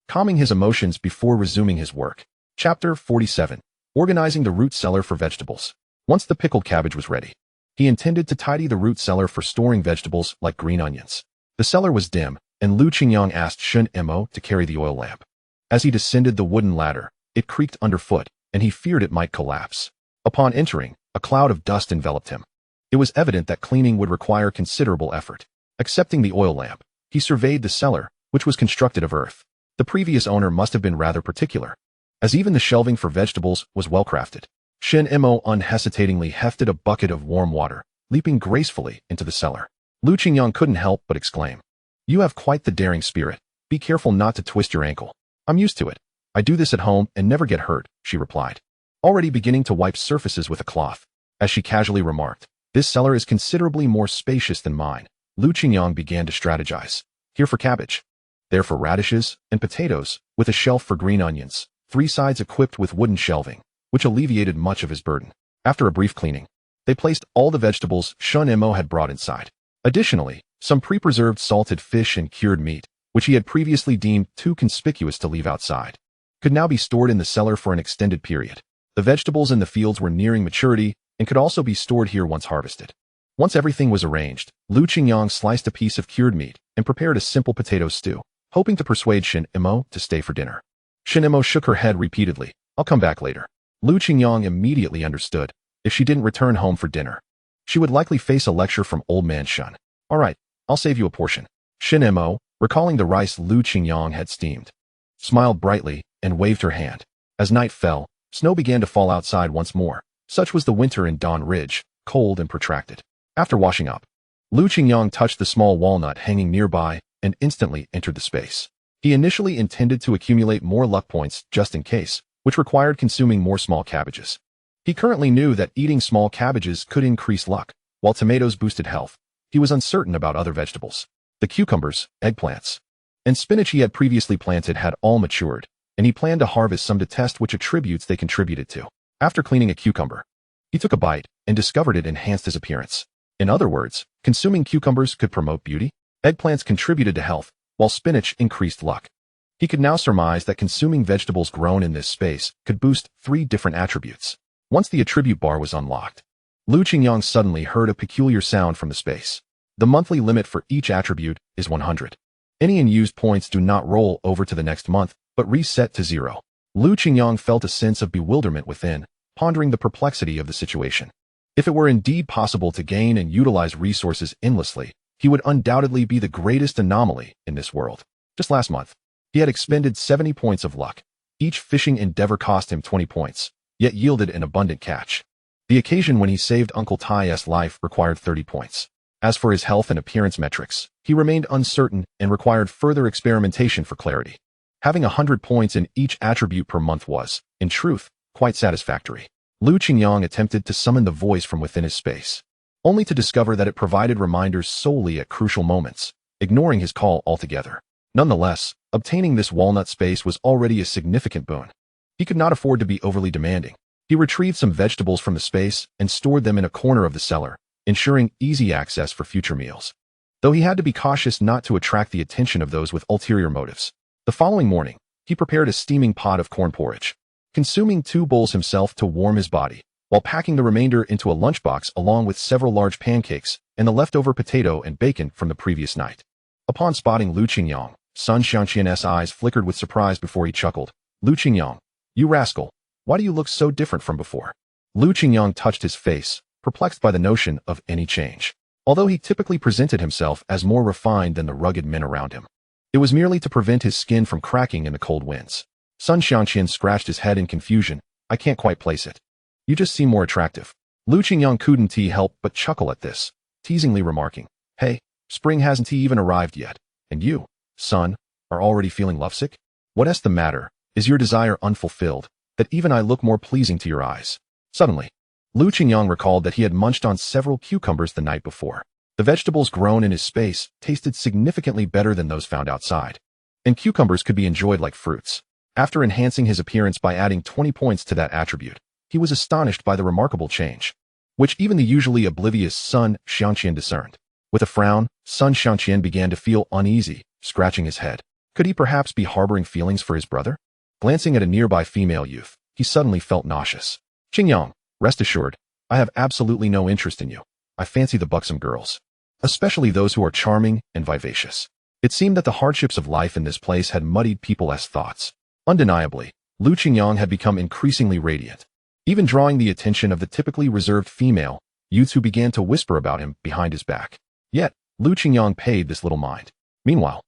calming his emotions before resuming his work. Chapter 47. Organizing the root cellar for vegetables. Once the pickled cabbage was ready, he intended to tidy the root cellar for storing vegetables like green onions. The cellar was dim, and Lu Qingyang asked Shunimo to carry the oil lamp. As he descended the wooden ladder, it creaked underfoot, and he feared it might collapse. Upon entering, a cloud of dust enveloped him. It was evident that cleaning would require considerable effort. Accepting the oil lamp, he surveyed the cellar, which was constructed of earth. The previous owner must have been rather particular, as even the shelving for vegetables was well crafted. Shunimo unhesitatingly hefted a bucket of warm water, leaping gracefully into the cellar. Lu Qingyang couldn't help but exclaim, You have quite the daring spirit. Be careful not to twist your ankle. I'm used to it. I do this at home and never get hurt, she replied, already beginning to wipe surfaces with a cloth. As she casually remarked, This cellar is considerably more spacious than mine. Lu Qingyang began to strategize. Here for cabbage, there for radishes and potatoes, with a shelf for green onions, 3 sides equipped with wooden shelving, which alleviated much of his burden. After a brief cleaning, they placed all the vegetables Shunimo had brought inside. Additionally, some pre-preserved salted fish and cured meat, which he had previously deemed too conspicuous to leave outside, could now be stored in the cellar for an extended period. The vegetables in the fields were nearing maturity and could also be stored here once harvested. Once everything was arranged, Lu Qingyang sliced a piece of cured meat and prepared a simple potato stew, hoping to persuade Shunimo to stay for dinner. Shunimo shook her head repeatedly. I'll come back later. Lu Qingyang immediately understood. If she didn't return home for dinner, she would likely face a lecture from old man Shun. All right, I'll save you a portion. Shunimo, recalling the rice Lu Qingyang had steamed, smiled brightly and waved her hand. As night fell, snow began to fall outside once more. Such was the winter in Don Ridge, cold and protracted. After washing up, Lu Qingyang touched the small walnut hanging nearby and instantly entered the space. He initially intended to accumulate more luck points just in case, which required consuming more small cabbages. He currently knew that eating small cabbages could increase luck, while tomatoes boosted health. He was uncertain about other vegetables. The cucumbers, eggplants, and spinach he had previously planted had all matured, and he planned to harvest some to test which attributes they contributed to. After cleaning a cucumber, he took a bite and discovered it enhanced his appearance. In other words, consuming cucumbers could promote beauty, eggplants contributed to health, while spinach increased luck. He could now surmise that consuming vegetables grown in this space could boost 3 different attributes. Once the attribute bar was unlocked, Qingyang suddenly heard a peculiar sound from the space. The monthly limit for each attribute is 100. Any unused points do not roll over to the next month, but reset to 0. Qingyang felt a sense of bewilderment within, pondering the perplexity of the situation. If it were indeed possible to gain and utilize resources endlessly, he would undoubtedly be the greatest anomaly in this world. Just last month, he had expended 70 points of luck. Each fishing endeavor cost him 20 points, yet yielded an abundant catch. The occasion when he saved Uncle Tai's life required 30 points. As for his health and appearance metrics, he remained uncertain and required further experimentation for clarity. Having 100 points in each attribute per month was, in truth, quite satisfactory. Qingyang attempted to summon the voice from within his space, only to discover that it provided reminders solely at crucial moments, ignoring his call altogether. Nonetheless, obtaining this walnut space was already a significant boon. He could not afford to be overly demanding. He retrieved some vegetables from the space and stored them in a corner of the cellar, ensuring easy access for future meals. Though he had to be cautious not to attract the attention of those with ulterior motives. The following morning, he prepared a steaming pot of corn porridge, consuming 2 bowls himself to warm his body, while packing the remainder into a lunchbox along with several large pancakes and the leftover potato and bacon from the previous night. Upon spotting Qingyang, Sun Xiangqian's eyes flickered with surprise before he chuckled. Qingyang, you rascal, why do you look so different from before? Qingyang touched his face, perplexed by the notion of any change. Although he typically presented himself as more refined than the rugged men around him, it was merely to prevent his skin from cracking in the cold winds. Sun Xiangqian scratched his head in confusion. I can't quite place it. You just seem more attractive. Qingyang couldn't help but chuckle at this, teasingly remarking, hey, spring hasn't even arrived yet, and you, son, are already feeling lovesick? What's the matter? Is your desire unfulfilled, that even I look more pleasing to your eyes? Suddenly, Qingyang recalled that he had munched on several cucumbers the night before. The vegetables grown in his space tasted significantly better than those found outside, and cucumbers could be enjoyed like fruits. After enhancing his appearance by adding 20 points to that attribute, he was astonished by the remarkable change, which even the usually oblivious Sun Xiangqian discerned. With a frown, Sun Xiangqian began to feel uneasy, scratching his head. Could he perhaps be harboring feelings for his brother? Glancing at a nearby female youth, he suddenly felt nauseous. Qingyang, rest assured, I have absolutely no interest in you. I fancy the buxom girls, especially those who are charming and vivacious. It seemed that the hardships of life in this place had muddied people's thoughts. Undeniably, Qingyang had become increasingly radiant, even drawing the attention of the typically reserved female youths who began to whisper about him behind his back. Yet, Qingyang paid this little mind. Meanwhile,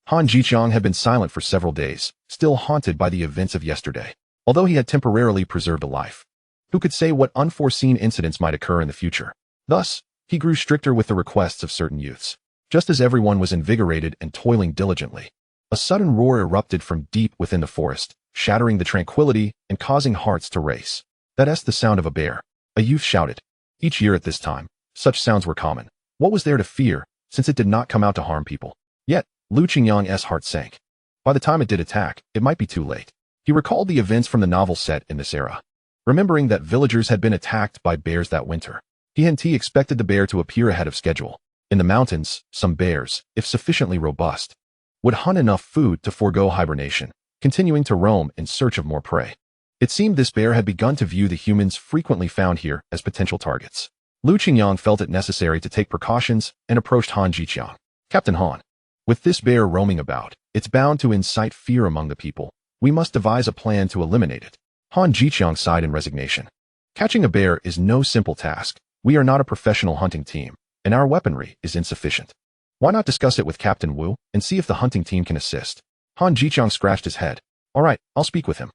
Han Jiqiang had been silent for several days, still haunted by the events of yesterday. Although he had temporarily preserved a life, who could say what unforeseen incidents might occur in the future? Thus, he grew stricter with the requests of certain youths. Just as everyone was invigorated and toiling diligently, a sudden roar erupted from deep within the forest, shattering the tranquility and causing hearts to race. That's the sound of a bear, a youth shouted. Each year at this time, such sounds were common. What was there to fear, since it did not come out to harm people? Yet, Qingyang's heart sank. By the time it did attack, it might be too late. He recalled the events from the novel set in this era, remembering that villagers had been attacked by bears that winter. He expected the bear to appear ahead of schedule. In the mountains, some bears, if sufficiently robust, would hunt enough food to forego hibernation, continuing to roam in search of more prey. It seemed this bear had begun to view the humans frequently found here as potential targets. Qingyang felt it necessary to take precautions and approached Han Jiqiang. Captain Han, with this bear roaming about, it's bound to incite fear among the people. We must devise a plan to eliminate it. Han Jiqiang sighed in resignation. Catching a bear is no simple task. We are not a professional hunting team, and our weaponry is insufficient. Why not discuss it with Captain Wu and see if the hunting team can assist? Han Jiqiang scratched his head. All right, I'll speak with him.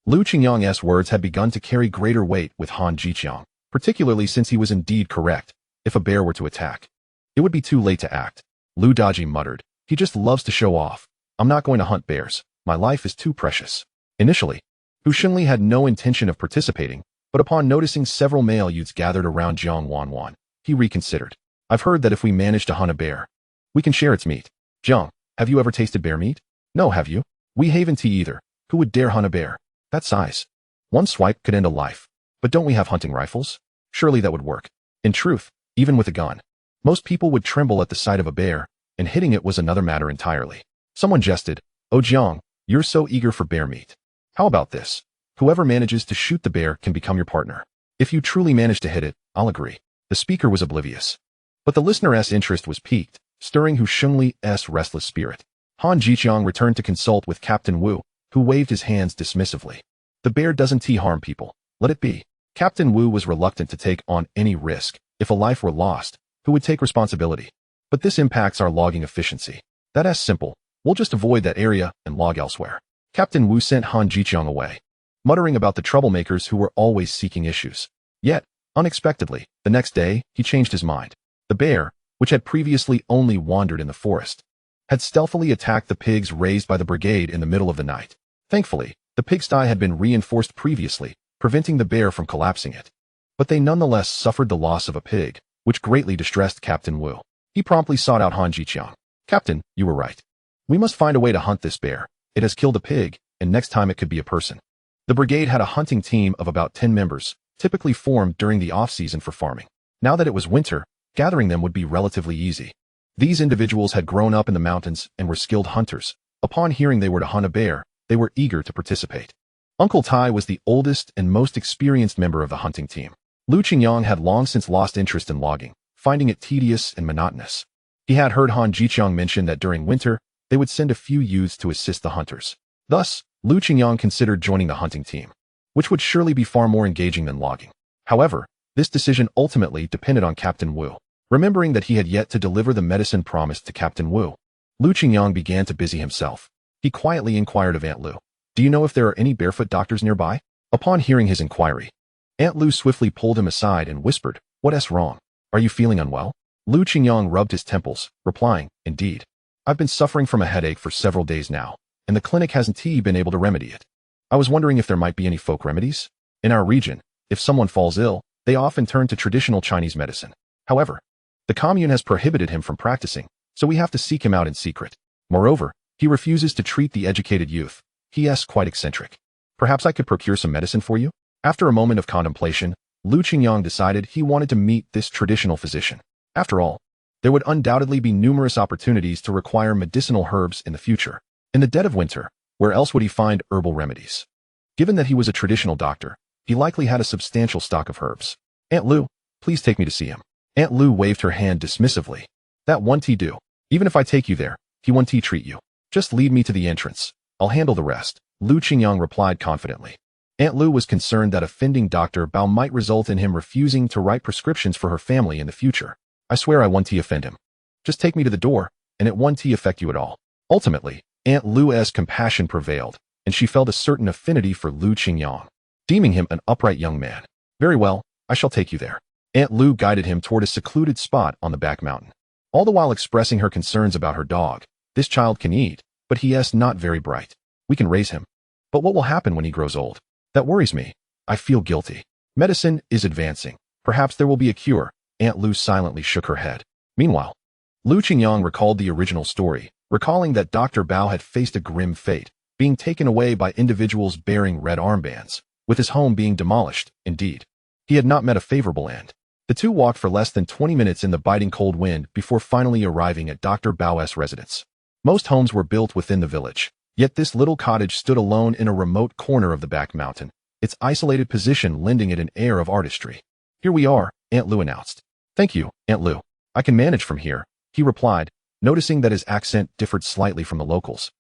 Qingyang's words had begun to carry greater weight with Han Jiqiang, particularly since he was indeed correct. If a bear were to attack, it would be too late to act. Lu Daji muttered, He just loves to show off. I'm not going to hunt bears. My life is too precious. Initially, Hu Shunli had no intention of participating, but upon noticing several male youths gathered around Jiang Wanwan, he reconsidered. I've heard that if we manage to hunt a bear, we can share its meat. Jiang, have you ever tasted bear meat? No, have you? We haven't either. Who would dare hunt a bear? That size. One swipe could end a life. But don't we have hunting rifles? Surely that would work. In truth, even with a gun, most people would tremble at the sight of a bear, and hitting it was another matter entirely. Someone jested, Oh Jiang, you're so eager for bear meat. How about this? Whoever manages to shoot the bear can become your partner. If you truly manage to hit it, I'll agree. The speaker was oblivious. But the listener's interest was piqued, stirring Hu Shunli's restless spirit. Han Jiqiang returned to consult with Captain Wu, who waved his hands dismissively. The bear doesn't harm people. Let it be. Captain Wu was reluctant to take on any risk. If a life were lost, who would take responsibility? But this impacts our logging efficiency. That's simple. We'll just avoid that area and log elsewhere. Captain Wu sent Han Jiqiang away, muttering about the troublemakers who were always seeking issues. Yet, unexpectedly, the next day, he changed his mind. The bear, which had previously only wandered in the forest, had stealthily attacked the pigs raised by the brigade in the middle of the night. Thankfully, the pigsty had been reinforced previously, preventing the bear from collapsing it. But they nonetheless suffered the loss of a pig, which greatly distressed Captain Wu. He promptly sought out Han Jiqiang. Captain, you were right. We must find a way to hunt this bear. It has killed a pig, and next time it could be a person. The brigade had a hunting team of about 10 members, typically formed during the off-season for farming. Now that it was winter, gathering them would be relatively easy. These individuals had grown up in the mountains and were skilled hunters. Upon hearing they were to hunt a bear, they were eager to participate. Uncle Tai was the oldest and most experienced member of the hunting team. Lu Qingyang had long since lost interest in logging, finding it tedious and monotonous. He had heard Han Jiqiang mention that during winter, they would send a few youths to assist the hunters. Thus, Lu Qingyang considered joining the hunting team, which would surely be far more engaging than logging. However, this decision ultimately depended on Captain Wu. Remembering that he had yet to deliver the medicine promised to Captain Wu, Lu Qingyang began to busy himself. He quietly inquired of Aunt Lu, Do you know if there are any barefoot doctors nearby? Upon hearing his inquiry, Aunt Lu swiftly pulled him aside and whispered, What's wrong? Are you feeling unwell? Lu Qingyang rubbed his temples, replying, Indeed. I've been suffering from a headache for several days now, and the clinic hasn't been able to remedy it. I was wondering if there might be any folk remedies? In our region, if someone falls ill, they often turn to traditional Chinese medicine. However, the commune has prohibited him from practicing, so we have to seek him out in secret. Moreover, he refuses to treat the educated youth. He is quite eccentric. Perhaps I could procure some medicine for you? After a moment of contemplation, Lu Qingyang decided he wanted to meet this traditional physician. After all, there would undoubtedly be numerous opportunities to require medicinal herbs in the future. In the dead of winter, where else would he find herbal remedies? Given that he was a traditional doctor, he likely had a substantial stock of herbs. Aunt Lu, please take me to see him. Aunt Lu waved her hand dismissively. That won't do. Even if I take you there, he won't treat you. Just lead me to the entrance. I'll handle the rest, Lu Qingyang replied confidently. Aunt Lu was concerned that offending Dr. Bao might result in him refusing to write prescriptions for her family in the future. I swear I won't offend him. Just take me to the door, and it won't affect you at all. Ultimately, Aunt Lu's compassion prevailed, and she felt a certain affinity for Lu Qingyang, deeming him an upright young man. Very well, I shall take you there. Aunt Lu guided him toward a secluded spot on the back mountain, all the while expressing her concerns about her dog. This child can eat, but he is not very bright. We can raise him. But what will happen when he grows old? That worries me. I feel guilty. Medicine is advancing. Perhaps there will be a cure. Aunt Lu silently shook her head. Meanwhile, Lu Qingyang recalled the original story, recalling that Dr. Bao had faced a grim fate, being taken away by individuals bearing red armbands, with his home being demolished. Indeed, he had not met a favorable end. The two walked for less than 20 minutes in the biting cold wind before finally arriving at Dr. Bao's residence. Most homes were built within the village, yet this little cottage stood alone in a remote corner of the back mountain, its isolated position lending it an air of artistry. Here we are, Aunt Lu announced. Thank you, Aunt Lu. I can manage from here, he replied, noticing that his accent differed slightly from the locals,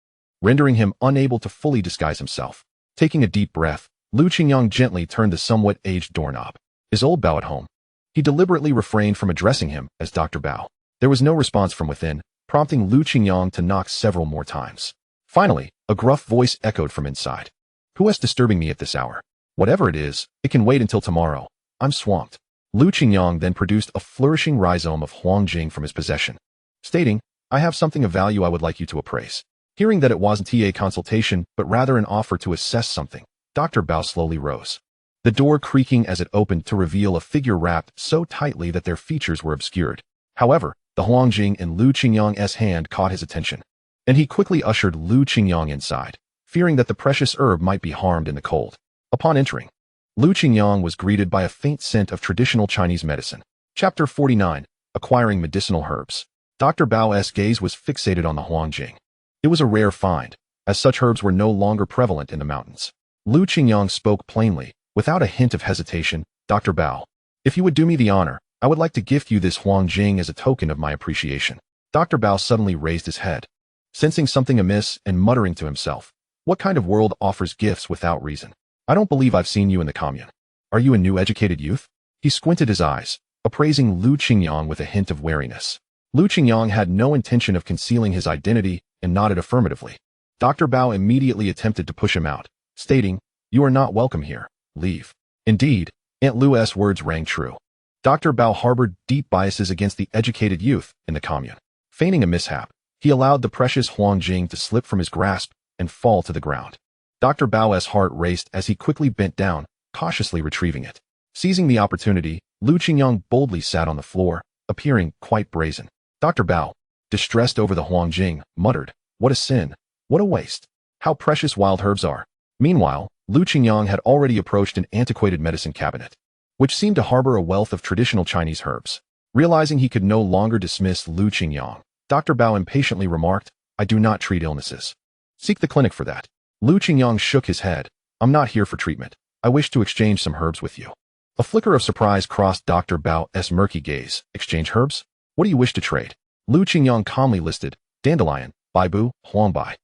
rendering him unable to fully disguise himself. Taking a deep breath, Lu Qingyang gently turned the somewhat aged doorknob. Is old Bao at home? He deliberately refrained from addressing him as Dr. Bao. There was no response from within, prompting Lu Qingyang to knock several more times. Finally, a gruff voice echoed from inside. Who is disturbing me at this hour? Whatever it is, it can wait until tomorrow. I'm swamped. Lu Qingyang then produced a flourishing rhizome of Huangjing from his possession, stating, I have something of value I would like you to appraise. Hearing that it wasn't a consultation, but rather an offer to assess something, Dr. Bao slowly rose. The door creaking as it opened to reveal a figure wrapped so tightly that their features were obscured. However, the Huangjing in Lu Qingyang's hand caught his attention, and he quickly ushered Lu Qingyang inside, fearing that the precious herb might be harmed in the cold. Upon entering, Lu Qingyang was greeted by a faint scent of traditional Chinese medicine. Chapter 49, Acquiring Medicinal Herbs. Dr. Bao's gaze was fixated on the Huangjing. It was a rare find, as such herbs were no longer prevalent in the mountains. Lu Qingyang spoke plainly, without a hint of hesitation. Dr. Bao, if you would do me the honor, I would like to gift you this Huangjing as a token of my appreciation. Dr. Bao suddenly raised his head, sensing something amiss and muttering to himself, what kind of world offers gifts without reason? I don't believe I've seen you in the commune. Are you a new educated youth? He squinted his eyes, appraising Lu Qingyang with a hint of wariness. Lu Qingyang had no intention of concealing his identity and nodded affirmatively. Dr. Bao immediately attempted to push him out, stating, "You are not welcome here. Leave." Indeed, Aunt Lu's words rang true. Dr. Bao harbored deep biases against the educated youth in the commune. Feigning a mishap, he allowed the precious Huangjing to slip from his grasp and fall to the ground. Dr. Bao's heart raced as he quickly bent down, cautiously retrieving it. Seizing the opportunity, Lu Qingyang boldly sat on the floor, appearing quite brazen. Dr. Bao, distressed over the Huangjing, muttered, "What a sin! What a waste! How precious wild herbs are!" Meanwhile, Lu Qingyang had already approached an antiquated medicine cabinet, which seemed to harbor a wealth of traditional Chinese herbs. Realizing he could no longer dismiss Lu Qingyang, Dr. Bao impatiently remarked, "I do not treat illnesses. Seek the clinic for that." Lu Qingyang shook his head. "I'm not here for treatment. I wish to exchange some herbs with you." A flicker of surprise crossed Dr. Bao's murky gaze. "Exchange herbs? What do you wish to trade?" Lu Qingyang calmly listed, dandelion, baibu, huangbai,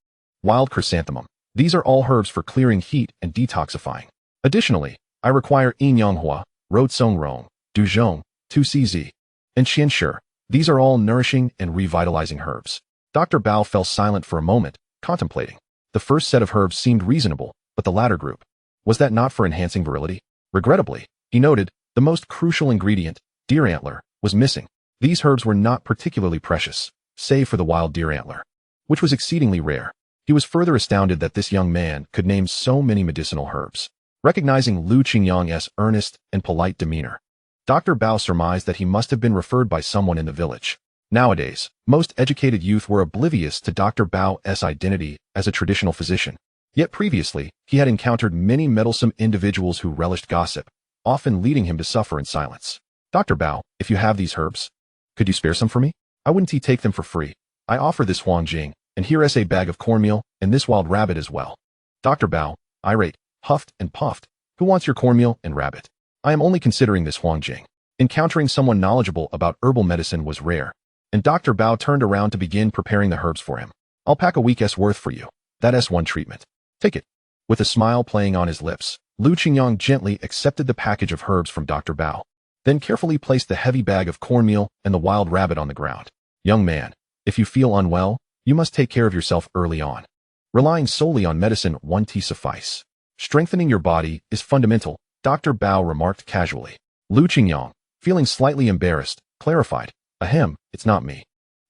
wild chrysanthemum. These are all herbs for clearing heat and detoxifying. Additionally, I require Yinyanghua, Rotsongrong, Duzhong, Tu-cz, and Qianshi. These are all nourishing and revitalizing herbs. Dr. Bao fell silent for a moment, contemplating. The first set of herbs seemed reasonable, but the latter group, was that not for enhancing virility? Regrettably, he noted, the most crucial ingredient, deer antler, was missing. These herbs were not particularly precious, save for the wild deer antler, which was exceedingly rare. He was further astounded that this young man could name so many medicinal herbs. Recognizing Lu Qingyang's earnest and polite demeanor, Dr. Bao surmised that he must have been referred by someone in the village. Nowadays, most educated youth were oblivious to Dr. Bao's identity as a traditional physician. Yet previously, he had encountered many meddlesome individuals who relished gossip, often leading him to suffer in silence. "Dr. Bao, if you have these herbs, could you spare some for me? I wouldn't take them for free. I offer this Huangjing, and here is a bag of cornmeal, and this wild rabbit as well." Dr. Bao, irate, huffed and puffed, "Who wants your cornmeal and rabbit? I am only considering this Huangjing." Encountering someone knowledgeable about herbal medicine was rare, and Dr. Bao turned around to begin preparing the herbs for him. "I'll pack a week's worth for you. That is one treatment. Take it." With a smile playing on his lips, Lu Qingyang gently accepted the package of herbs from Dr. Bao, then carefully placed the heavy bag of cornmeal and the wild rabbit on the ground. "Young man, if you feel unwell, you must take care of yourself early on. Relying solely on medicine won't suffice. Strengthening your body is fundamental," Dr. Bao remarked casually. Lu Qingyang, feeling slightly embarrassed, clarified, "Ahem, it's not me.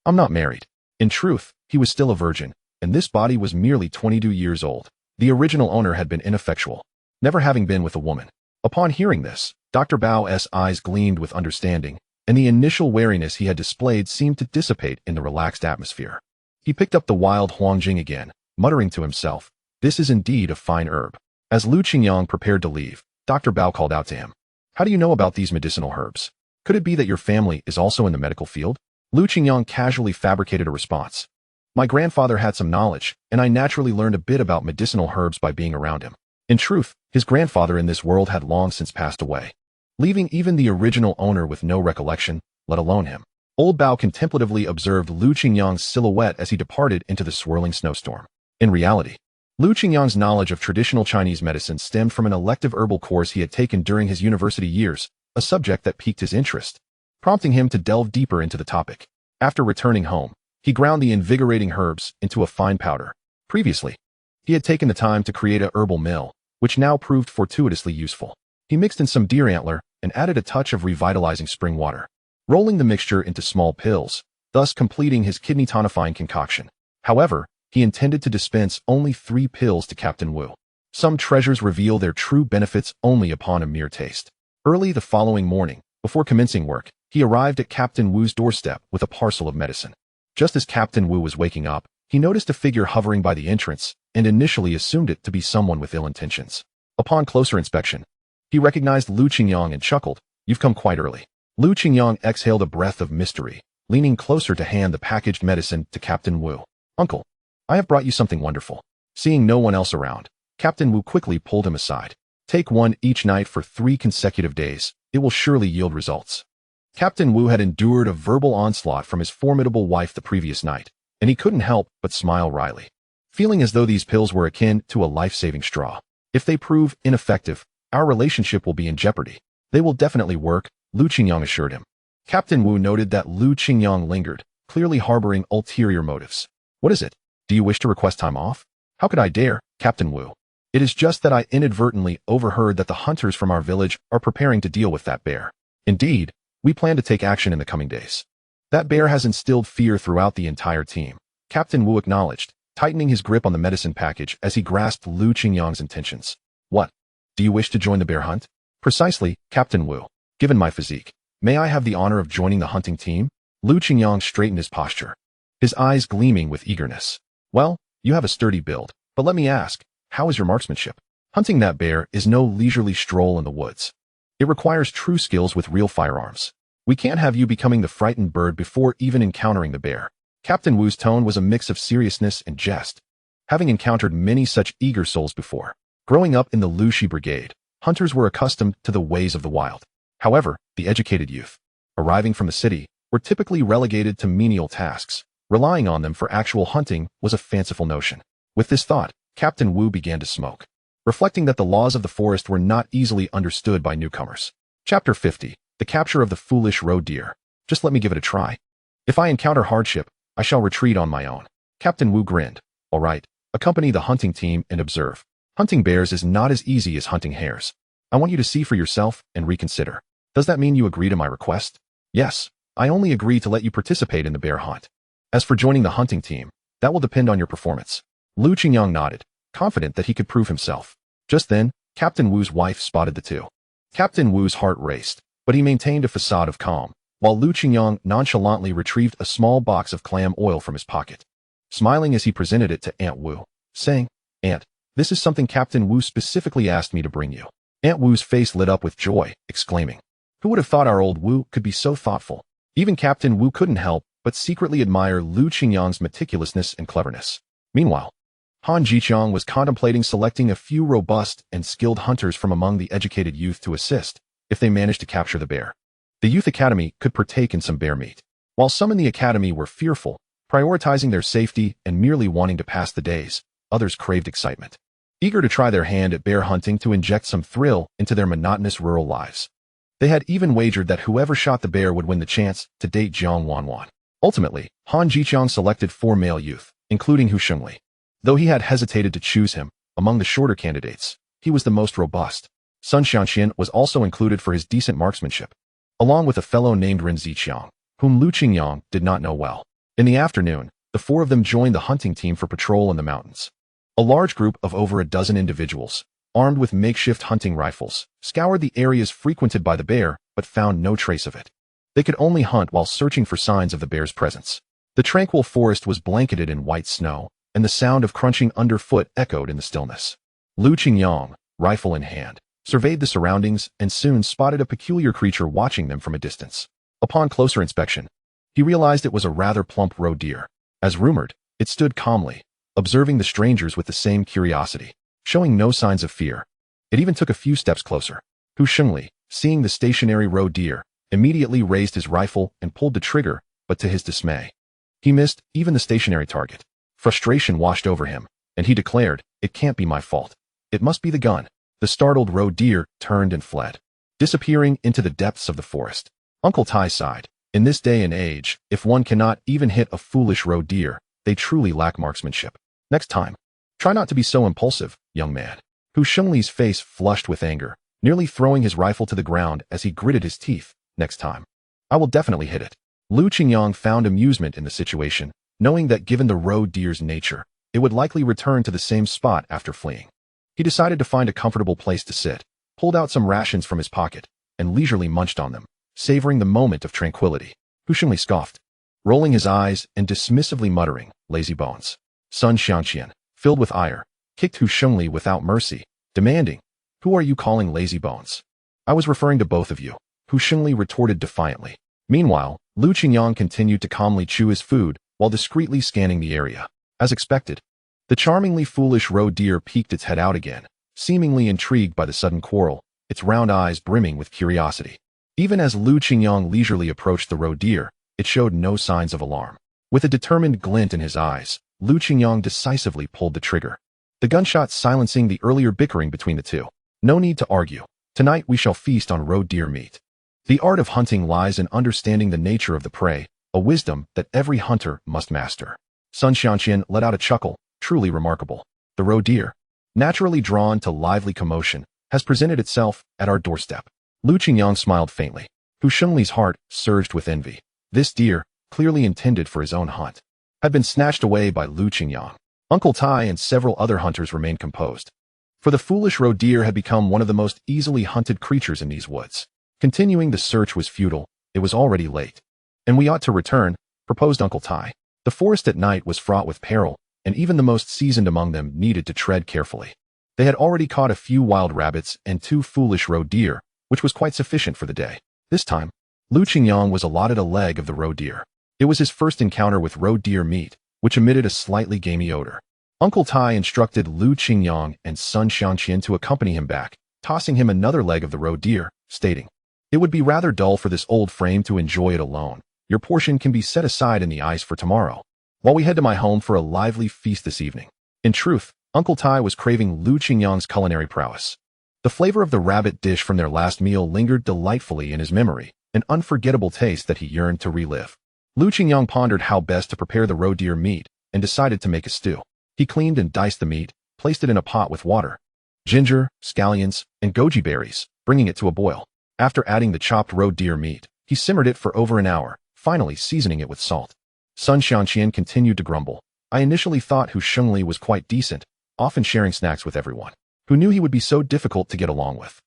I'm not married." In truth, he was still a virgin, and this body was merely 22 years old. The original owner had been ineffectual, never having been with a woman. Upon hearing this, Dr. Bao's eyes gleamed with understanding, and the initial wariness he had displayed seemed to dissipate in the relaxed atmosphere. He picked up the wild Huangjing again, muttering to himself, "This is indeed a fine herb." As Lu Qingyang prepared to leave, Dr. Bao called out to him, "How do you know about these medicinal herbs? Could it be that your family is also in the medical field?" Lu Qingyang casually fabricated a response. "My grandfather had some knowledge, and I naturally learned a bit about medicinal herbs by being around him." In truth, his grandfather in this world had long since passed away, leaving even the original owner with no recollection, let alone him. Old Bao contemplatively observed Lu Qingyang's silhouette as he departed into the swirling snowstorm. In reality, Lu Qingyang's knowledge of traditional Chinese medicine stemmed from an elective herbal course he had taken during his university years, a subject that piqued his interest, prompting him to delve deeper into the topic. After returning home, he ground the invigorating herbs into a fine powder. Previously, he had taken the time to create a herbal mill, which now proved fortuitously useful. He mixed in some deer antler and added a touch of revitalizing spring water. Rolling the mixture into small pills, thus completing his kidney-tonifying concoction. However, he intended to dispense only 3 pills to Captain Wu. Some treasures reveal their true benefits only upon a mere taste. Early the following morning, before commencing work, he arrived at Captain Wu's doorstep with a parcel of medicine. Just as Captain Wu was waking up, he noticed a figure hovering by the entrance and initially assumed it to be someone with ill intentions. Upon closer inspection, he recognized Lu Qingyang and chuckled, "You've come quite early." Lu Qingyang exhaled a breath of mystery, leaning closer to hand the packaged medicine to Captain Wu. "Uncle, I have brought you something wonderful." Seeing no one else around, Captain Wu quickly pulled him aside. "Take one each night for 3 consecutive days. It will surely yield results." Captain Wu had endured a verbal onslaught from his formidable wife the previous night, and he couldn't help but smile wryly, feeling as though these pills were akin to a life-saving straw. "If they prove ineffective, our relationship will be in jeopardy." "They will definitely work," Lu Qingyang assured him. Captain Wu noted that Lu Qingyang lingered, clearly harboring ulterior motives. "What is it? Do you wish to request time off?" "How could I dare, Captain Wu? It is just that I inadvertently overheard that the hunters from our village are preparing to deal with that bear. Indeed, we plan to take action in the coming days. That bear has instilled fear throughout the entire team," Captain Wu acknowledged, tightening his grip on the medicine package as he grasped Lu Qingyang's intentions. "What? Do you wish to join the bear hunt?" "Precisely, Captain Wu. Given my physique, may I have the honor of joining the hunting team?" Lu Qingyang straightened his posture, his eyes gleaming with eagerness. "Well, you have a sturdy build, but let me ask, how is your marksmanship? Hunting that bear is no leisurely stroll in the woods. It requires true skills with real firearms. We can't have you becoming the frightened bird before even encountering the bear." Captain Wu's tone was a mix of seriousness and jest, having encountered many such eager souls before. Growing up in the Lushi Brigade, hunters were accustomed to the ways of the wild. However, the educated youth, arriving from the city, were typically relegated to menial tasks. Relying on them for actual hunting was a fanciful notion. With this thought, Captain Wu began to smoke, reflecting that the laws of the forest were not easily understood by newcomers. Chapter 50. The Capture of the Foolish Roe Deer. "Just let me give it a try. If I encounter hardship, I shall retreat on my own." Captain Wu grinned. "All right, accompany the hunting team and observe. Hunting bears is not as easy as hunting hares. I want you to see for yourself and reconsider. Does that mean you agree to my request?" "Yes, I only agree to let you participate in the bear hunt. As for joining the hunting team, that will depend on your performance." Lu Qingyang nodded, confident that he could prove himself. Just then, Captain Wu's wife spotted the two. Captain Wu's heart raced, but he maintained a facade of calm, while Lu Qingyang nonchalantly retrieved a small box of clam oil from his pocket, smiling as he presented it to Aunt Wu, saying, "Aunt, this is something Captain Wu specifically asked me to bring you." Aunt Wu's face lit up with joy, exclaiming, "Who would have thought our old Wu could be so thoughtful?" Even Captain Wu couldn't help but secretly admire Lu Qingyang's meticulousness and cleverness. Meanwhile, Han Jiqiang was contemplating selecting a few robust and skilled hunters from among the educated youth to assist if they managed to capture the bear. The youth academy could partake in some bear meat, while some in the academy were fearful, prioritizing their safety and merely wanting to pass the days. Others craved excitement, eager to try their hand at bear hunting to inject some thrill into their monotonous rural lives. They had even wagered that whoever shot the bear would win the chance to date Jiang Wanwan. Ultimately, Han Jiqiang selected 4 male youth, including Hu Shengli. Though he had hesitated to choose him, among the shorter candidates, he was the most robust. Sun Xianxian was also included for his decent marksmanship, along with a fellow named Ren Ziqiang, whom Lu Qingyang did not know well. In the afternoon, the 4 of them joined the hunting team for patrol in the mountains. A large group of over a dozen individuals, armed with makeshift hunting rifles, scoured the areas frequented by the bear, but found no trace of it. They could only hunt while searching for signs of the bear's presence. The tranquil forest was blanketed in white snow, and the sound of crunching underfoot echoed in the stillness. Lu Qingyang, rifle in hand, surveyed the surroundings and soon spotted a peculiar creature watching them from a distance. Upon closer inspection, he realized it was a rather plump roe deer. As rumored, it stood calmly, observing the strangers with the same curiosity, showing no signs of fear. It even took a few steps closer. Hu Shengli, seeing the stationary roe deer, immediately raised his rifle and pulled the trigger, but to his dismay, he missed even the stationary target. Frustration washed over him, and he declared, "It can't be my fault. It must be the gun." The startled roe deer turned and fled, disappearing into the depths of the forest. Uncle Tai sighed. In this day and age, if one cannot even hit a foolish roe deer, they truly lack marksmanship. Next time, try not to be so impulsive, young man. Hu Shengli's face flushed with anger, nearly throwing his rifle to the ground as he gritted his teeth. Next time, I will definitely hit it. Lu Qingyang found amusement in the situation, knowing that given the roe deer's nature, it would likely return to the same spot after fleeing. He decided to find a comfortable place to sit, pulled out some rations from his pocket, and leisurely munched on them, savoring the moment of tranquility. Shunimo scoffed, rolling his eyes and dismissively muttering, "Lazy bones." Sun Xianqian, filled with ire, kicked Shunimo without mercy, demanding, "Who are you calling lazy bones?" "I was referring to both of you," Shunimo retorted defiantly. Meanwhile, Lu Qingyang continued to calmly chew his food while discreetly scanning the area. As expected, the charmingly foolish roe deer peeked its head out again, seemingly intrigued by the sudden quarrel, its round eyes brimming with curiosity. Even as Lu Qingyang leisurely approached the roe deer, it showed no signs of alarm. With a determined glint in his eyes, Lu Qingyang decisively pulled the trigger, the gunshot silencing the earlier bickering between the two. No need to argue. Tonight we shall feast on roe deer meat. The art of hunting lies in understanding the nature of the prey, a wisdom that every hunter must master. Sun Xianqian let out a chuckle, truly remarkable. The roe deer, naturally drawn to lively commotion, has presented itself at our doorstep. Lu Qingyang smiled faintly. Shunimi's heart surged with envy. This deer, clearly intended for his own hunt, had been snatched away by Lu Qingyang. Uncle Tai and several other hunters remained composed, for the foolish roe deer had become one of the most easily hunted creatures in these woods. Continuing the search was futile. It was already late. "And we ought to return," proposed Uncle Tai. The forest at night was fraught with peril, and even the most seasoned among them needed to tread carefully. They had already caught a few wild rabbits and 2 foolish roe deer, which was quite sufficient for the day. This time, Lu Qingyang was allotted a leg of the roe deer. It was his first encounter with roe deer meat, which emitted a slightly gamey odor. Uncle Tai instructed Lu Qingyang and Sun Xianqian to accompany him back, tossing him another leg of the roe deer, stating, "It would be rather dull for this old frame to enjoy it alone. Your portion can be set aside in the ice for tomorrow, while we head to my home for a lively feast this evening." In truth, Uncle Tai was craving Lu Qingyang's culinary prowess. The flavor of the rabbit dish from their last meal lingered delightfully in his memory, an unforgettable taste that he yearned to relive. Lu Qingyang pondered how best to prepare the roe deer meat and decided to make a stew. He cleaned and diced the meat, placed it in a pot with water, ginger, scallions, and goji berries, bringing it to a boil. After adding the chopped roe deer meat, he simmered it for over an hour, finally seasoning it with salt. Sun Xianqian continued to grumble. "I initially thought Shunimo was quite decent, often sharing snacks with everyone. Who knew he would be so difficult to get along with?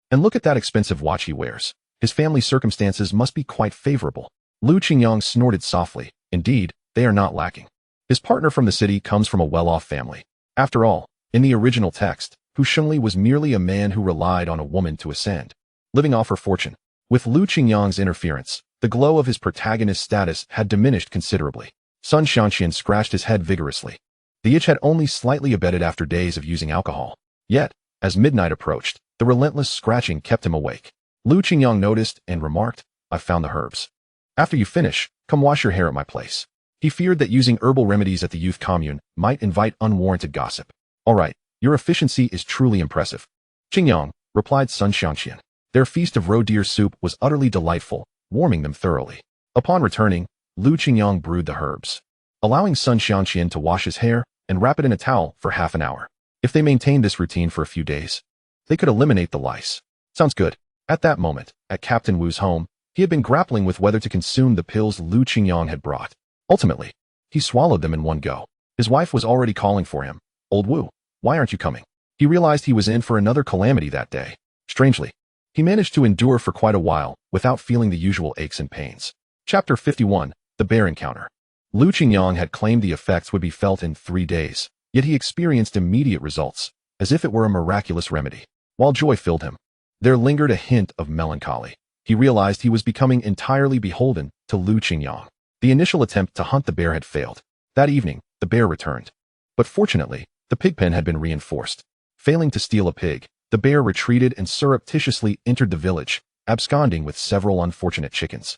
And look at that expensive watch he wears. His family circumstances must be quite favorable." Lu Qingyang snorted softly. Indeed, they are not lacking. His partner from the city comes from a well-off family. After all, in the original text, Shunimo was merely a man who relied on a woman to ascend, living off her fortune. With Lu Qingyang's interference, the glow of his protagonist's status had diminished considerably. Sun Xianqian scratched his head vigorously. The itch had only slightly abated after days of using alcohol. Yet, as midnight approached, the relentless scratching kept him awake. Lu Qingyang noticed and remarked, "I've found the herbs. After you finish, come wash your hair at my place." He feared that using herbal remedies at the youth commune might invite unwarranted gossip. "All right, your efficiency is truly impressive." "Qingyang," replied Sun Xianqian. Their feast of roe deer soup was utterly delightful, warming them thoroughly. Upon returning, Lu Qingyang brewed the herbs, allowing Sun Xianqian to wash his hair and wrap it in a towel for half an hour. If they maintained this routine for a few days, they could eliminate the lice. Sounds good. At that moment, at Captain Wu's home, he had been grappling with whether to consume the pills Lu Qingyang had brought. Ultimately, he swallowed them in one go. His wife was already calling for him. "Old Wu, why aren't you coming?" He realized he was in for another calamity that day. Strangely, he managed to endure for quite a while without feeling the usual aches and pains. Chapter 51, The Bear Encounter. Lu Qingyang had claimed the effects would be felt in 3 days, yet he experienced immediate results, as if it were a miraculous remedy. While joy filled him, there lingered a hint of melancholy. He realized he was becoming entirely beholden to Lu Qingyang. The initial attempt to hunt the bear had failed. That evening, the bear returned. But fortunately, the pig pen had been reinforced. Failing to steal a pig, the bear retreated and surreptitiously entered the village, absconding with several unfortunate chickens.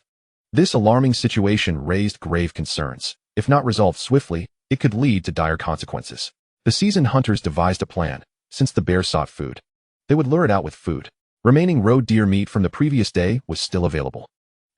This alarming situation raised grave concerns. If not resolved swiftly, it could lead to dire consequences. The seasoned hunters devised a plan. Since the bear sought food, they would lure it out with food. Remaining roe deer meat from the previous day was still available.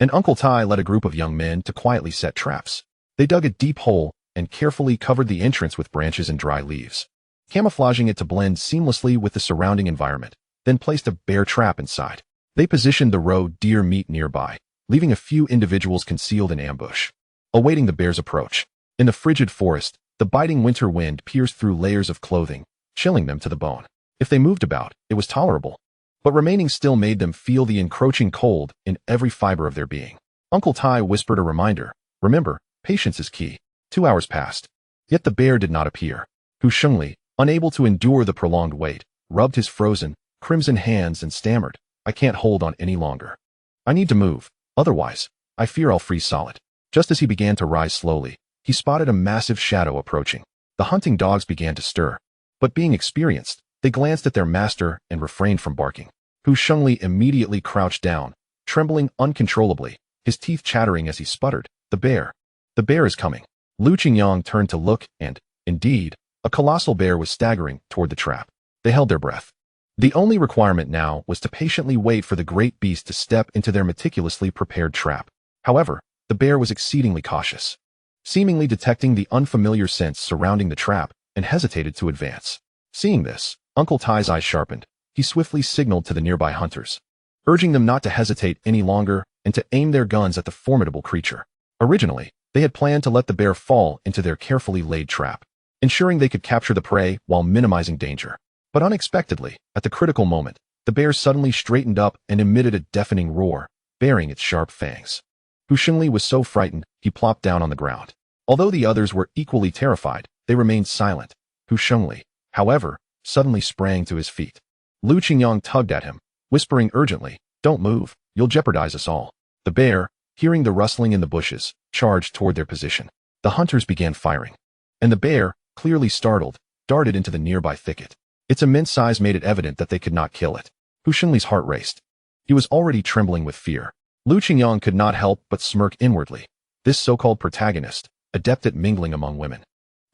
And Uncle Tai led a group of young men to quietly set traps. They dug a deep hole and carefully covered the entrance with branches and dry leaves, camouflaging it to blend seamlessly with the surrounding environment, then placed a bear trap inside. They positioned the roe deer meat nearby, leaving a few individuals concealed in ambush, awaiting the bear's approach. In the frigid forest, the biting winter wind pierced through layers of clothing, chilling them to the bone. If they moved about, it was tolerable, but remaining still made them feel the encroaching cold in every fiber of their being. Uncle Tai whispered a reminder. Remember, patience is key. 2 hours passed. Yet the bear did not appear. Hu Shengli, unable to endure the prolonged wait, rubbed his frozen, crimson hands and stammered, I can't hold on any longer. I need to move, otherwise, I fear I'll freeze solid. Just as he began to rise slowly, he spotted a massive shadow approaching. The hunting dogs began to stir, but being experienced, they glanced at their master and refrained from barking. Hu Shengli immediately crouched down, trembling uncontrollably, his teeth chattering as he sputtered, The bear is coming. Lu Qingyang turned to look and, indeed, a colossal bear was staggering toward the trap. They held their breath. The only requirement now was to patiently wait for the great beast to step into their meticulously prepared trap. However, the bear was exceedingly cautious, seemingly detecting the unfamiliar scents surrounding the trap, and hesitated to advance. Seeing this, Uncle Tai's eyes sharpened. He swiftly signaled to the nearby hunters, urging them not to hesitate any longer and to aim their guns at the formidable creature. Originally, they had planned to let the bear fall into their carefully laid trap, ensuring they could capture the prey while minimizing danger. But unexpectedly, at the critical moment, the bear suddenly straightened up and emitted a deafening roar, baring its sharp fangs. Hu Shengli was so frightened, he plopped down on the ground. Although the others were equally terrified, they remained silent. Hu Shengli, however, suddenly sprang to his feet. Lu Qingyang tugged at him, whispering urgently, Don't move, you'll jeopardize us all. The bear, hearing the rustling in the bushes, charged toward their position. The hunters began firing, and the bear, clearly startled, darted into the nearby thicket. Its immense size made it evident that they could not kill it. Hu Shengli's heart raced. He was already trembling with fear. Lu Qingyang could not help but smirk inwardly. This so-called protagonist, adept at mingling among women,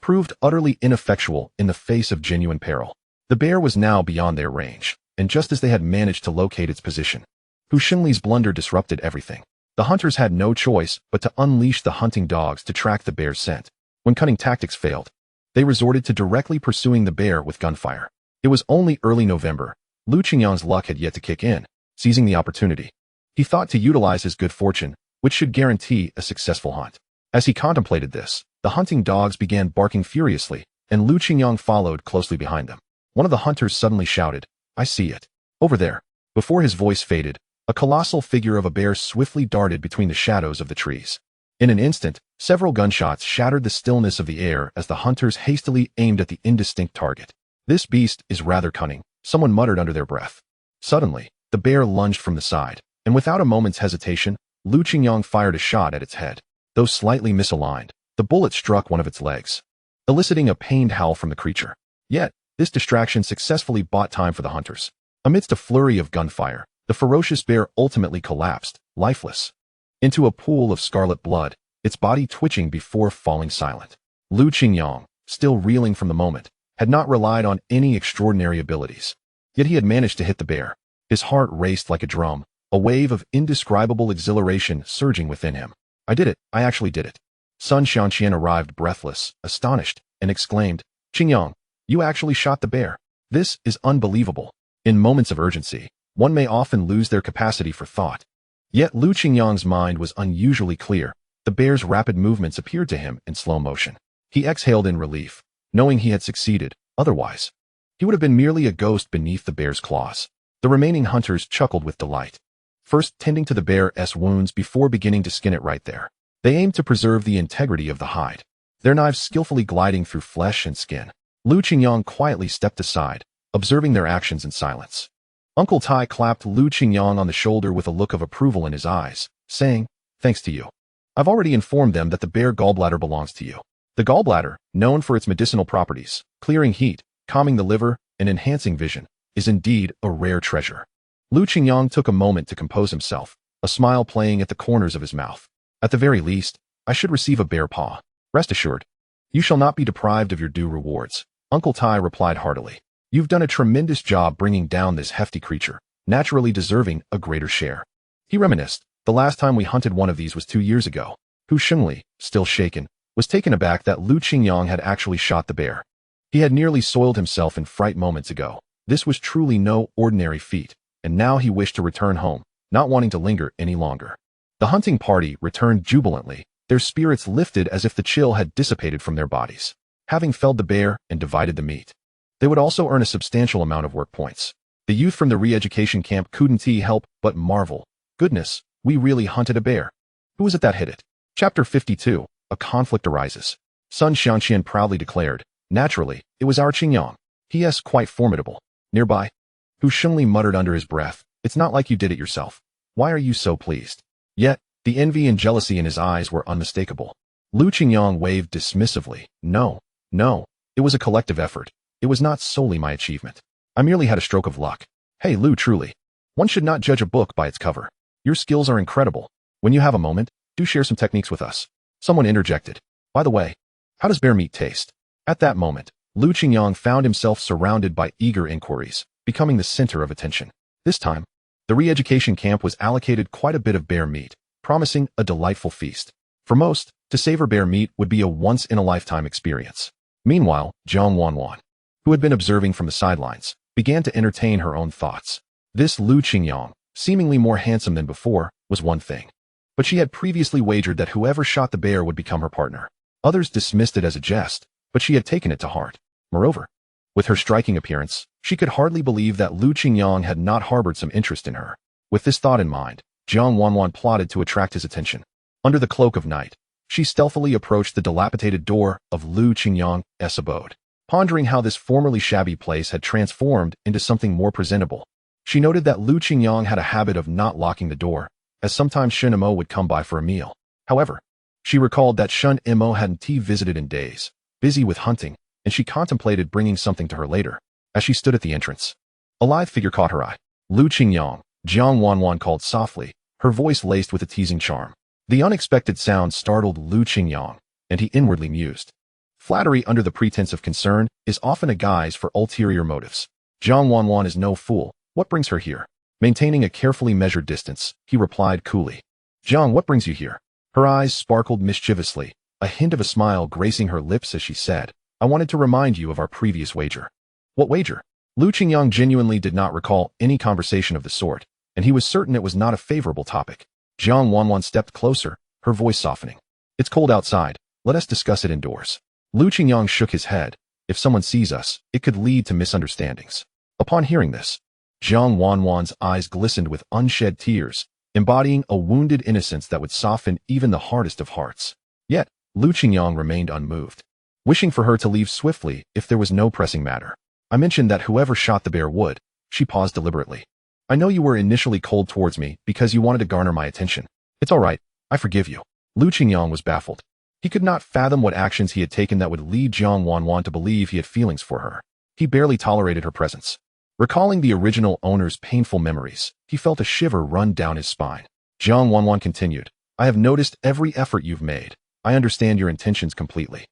proved utterly ineffectual in the face of genuine peril. The bear was now beyond their range, and just as they had managed to locate its position, Hu Shengli's blunder disrupted everything. The hunters had no choice but to unleash the hunting dogs to track the bear's scent. When cunning tactics failed, they resorted to directly pursuing the bear with gunfire. It was only early November. Lu Qingyang's luck had yet to kick in. Seizing the opportunity, he thought to utilize his good fortune, which should guarantee a successful hunt. As he contemplated this, the hunting dogs began barking furiously, and Lu Qingyang followed closely behind them. One of the hunters suddenly shouted, I see it. Over there. Before his voice faded, a colossal figure of a bear swiftly darted between the shadows of the trees. In an instant, several gunshots shattered the stillness of the air as the hunters hastily aimed at the indistinct target. This beast is rather cunning, someone muttered under their breath. Suddenly, the bear lunged from the side, and without a moment's hesitation, Lu Qingyang fired a shot at its head. Though slightly misaligned, the bullet struck one of its legs, eliciting a pained howl from the creature. Yet, this distraction successfully bought time for the hunters. Amidst a flurry of gunfire, the ferocious bear ultimately collapsed, lifeless, into a pool of scarlet blood, its body twitching before falling silent. Lu Qingyang, still reeling from the moment, had not relied on any extraordinary abilities. Yet he had managed to hit the bear. His heart raced like a drum, a wave of indescribable exhilaration surging within him. I did it, I actually did it. Sun Xianqian arrived breathless, astonished, and exclaimed, Qingyang, you actually shot the bear. This is unbelievable. In moments of urgency, one may often lose their capacity for thought. Yet Lu Qingyang's mind was unusually clear. The bear's rapid movements appeared to him in slow motion. He exhaled in relief, knowing he had succeeded. Otherwise, he would have been merely a ghost beneath the bear's claws. The remaining hunters chuckled with delight, first tending to the bear's wounds before beginning to skin it right there. They aimed to preserve the integrity of the hide, their knives skillfully gliding through flesh and skin. Lu Qingyang quietly stepped aside, observing their actions in silence. Uncle Tai clapped Lu Qingyang on the shoulder with a look of approval in his eyes, saying, Thanks to you. I've already informed them that the bear gallbladder belongs to you. The gallbladder, known for its medicinal properties, clearing heat, calming the liver, and enhancing vision, is indeed a rare treasure. Lu Qingyang took a moment to compose himself, a smile playing at the corners of his mouth. At the very least, I should receive a bear paw. Rest assured, you shall not be deprived of your due rewards. Uncle Tai replied heartily. You've done a tremendous job bringing down this hefty creature, naturally deserving a greater share. He reminisced. The last time we hunted one of these was 2 years ago. Hu Shengli, still shaken, was taken aback that Lu Qingyang had actually shot the bear. He had nearly soiled himself in fright moments ago. This was truly no ordinary feat, and now he wished to return home, not wanting to linger any longer. The hunting party returned jubilantly, their spirits lifted as if the chill had dissipated from their bodies. Having felled the bear and divided the meat, they would also earn a substantial amount of work points. The youth from the re-education camp couldn't help but marvel. Goodness, we really hunted a bear. Who was it that hit it? Chapter 52. A conflict arises. Sun Xianqian proudly declared. Naturally, it was our Qingyang. He is quite formidable. Nearby, Hu Shunli muttered under his breath. It's not like you did it yourself. Why are you so pleased? Yet, the envy and jealousy in his eyes were unmistakable. Lu Qingyang waved dismissively. No, it was a collective effort. It was not solely my achievement. I merely had a stroke of luck. Hey Lu, truly. One should not judge a book by its cover. Your skills are incredible. When you have a moment, do share some techniques with us. Someone interjected. By the way, how does bear meat taste? At that moment, Lu Qingyang found himself surrounded by eager inquiries, becoming the center of attention. This time, the re-education camp was allocated quite a bit of bear meat, promising a delightful feast. For most, to savor bear meat would be a once-in-a-lifetime experience. Meanwhile, Jiang Wanwan, who had been observing from the sidelines, began to entertain her own thoughts. This Lu Qingyang, seemingly more handsome than before, was one thing. But she had previously wagered that whoever shot the bear would become her partner. Others dismissed it as a jest, but she had taken it to heart. Moreover, with her striking appearance, she could hardly believe that Lu Qingyang had not harbored some interest in her. With this thought in mind, Jiang Wanwan plotted to attract his attention. Under the cloak of night, she stealthily approached the dilapidated door of Lu Qingyang's abode. Pondering how this formerly shabby place had transformed into something more presentable, she noted that Lu Qingyang had a habit of not locking the door, as sometimes Shunimo would come by for a meal. However, she recalled that Shunimo hadn't visited in days, busy with hunting, and she contemplated bringing something to her later. As she stood at the entrance, a lithe figure caught her eye. Lu Qingyang, Jiang Wanwan called softly, her voice laced with a teasing charm. The unexpected sound startled Lu Qingyang, and he inwardly mused. Flattery under the pretense of concern is often a guise for ulterior motives. Jiang Wanwan is no fool. What brings her here? Maintaining a carefully measured distance, he replied coolly. Jiang, what brings you here? Her eyes sparkled mischievously, a hint of a smile gracing her lips as she said, I wanted to remind you of our previous wager. What wager? Lu Qingyang genuinely did not recall any conversation of the sort, and he was certain it was not a favorable topic. Jiang Wanwan stepped closer, her voice softening. It's cold outside. Let us discuss it indoors. Lu Qingyang shook his head. If someone sees us, it could lead to misunderstandings. Upon hearing this, Jiang Wanwan's eyes glistened with unshed tears, embodying a wounded innocence that would soften even the hardest of hearts. Yet, Lu Qingyang remained unmoved, wishing for her to leave swiftly if there was no pressing matter. I mentioned that whoever shot the bear would. She paused deliberately. I know you were initially cold towards me because you wanted to garner my attention. It's all right. I forgive you. Lu Qingyang was baffled. He could not fathom what actions he had taken that would lead Jiang Wanwan to believe he had feelings for her. He barely tolerated her presence. Recalling the original owner's painful memories, he felt a shiver run down his spine. Jiang Wanwan continued, I have noticed every effort you've made. I understand your intentions completely.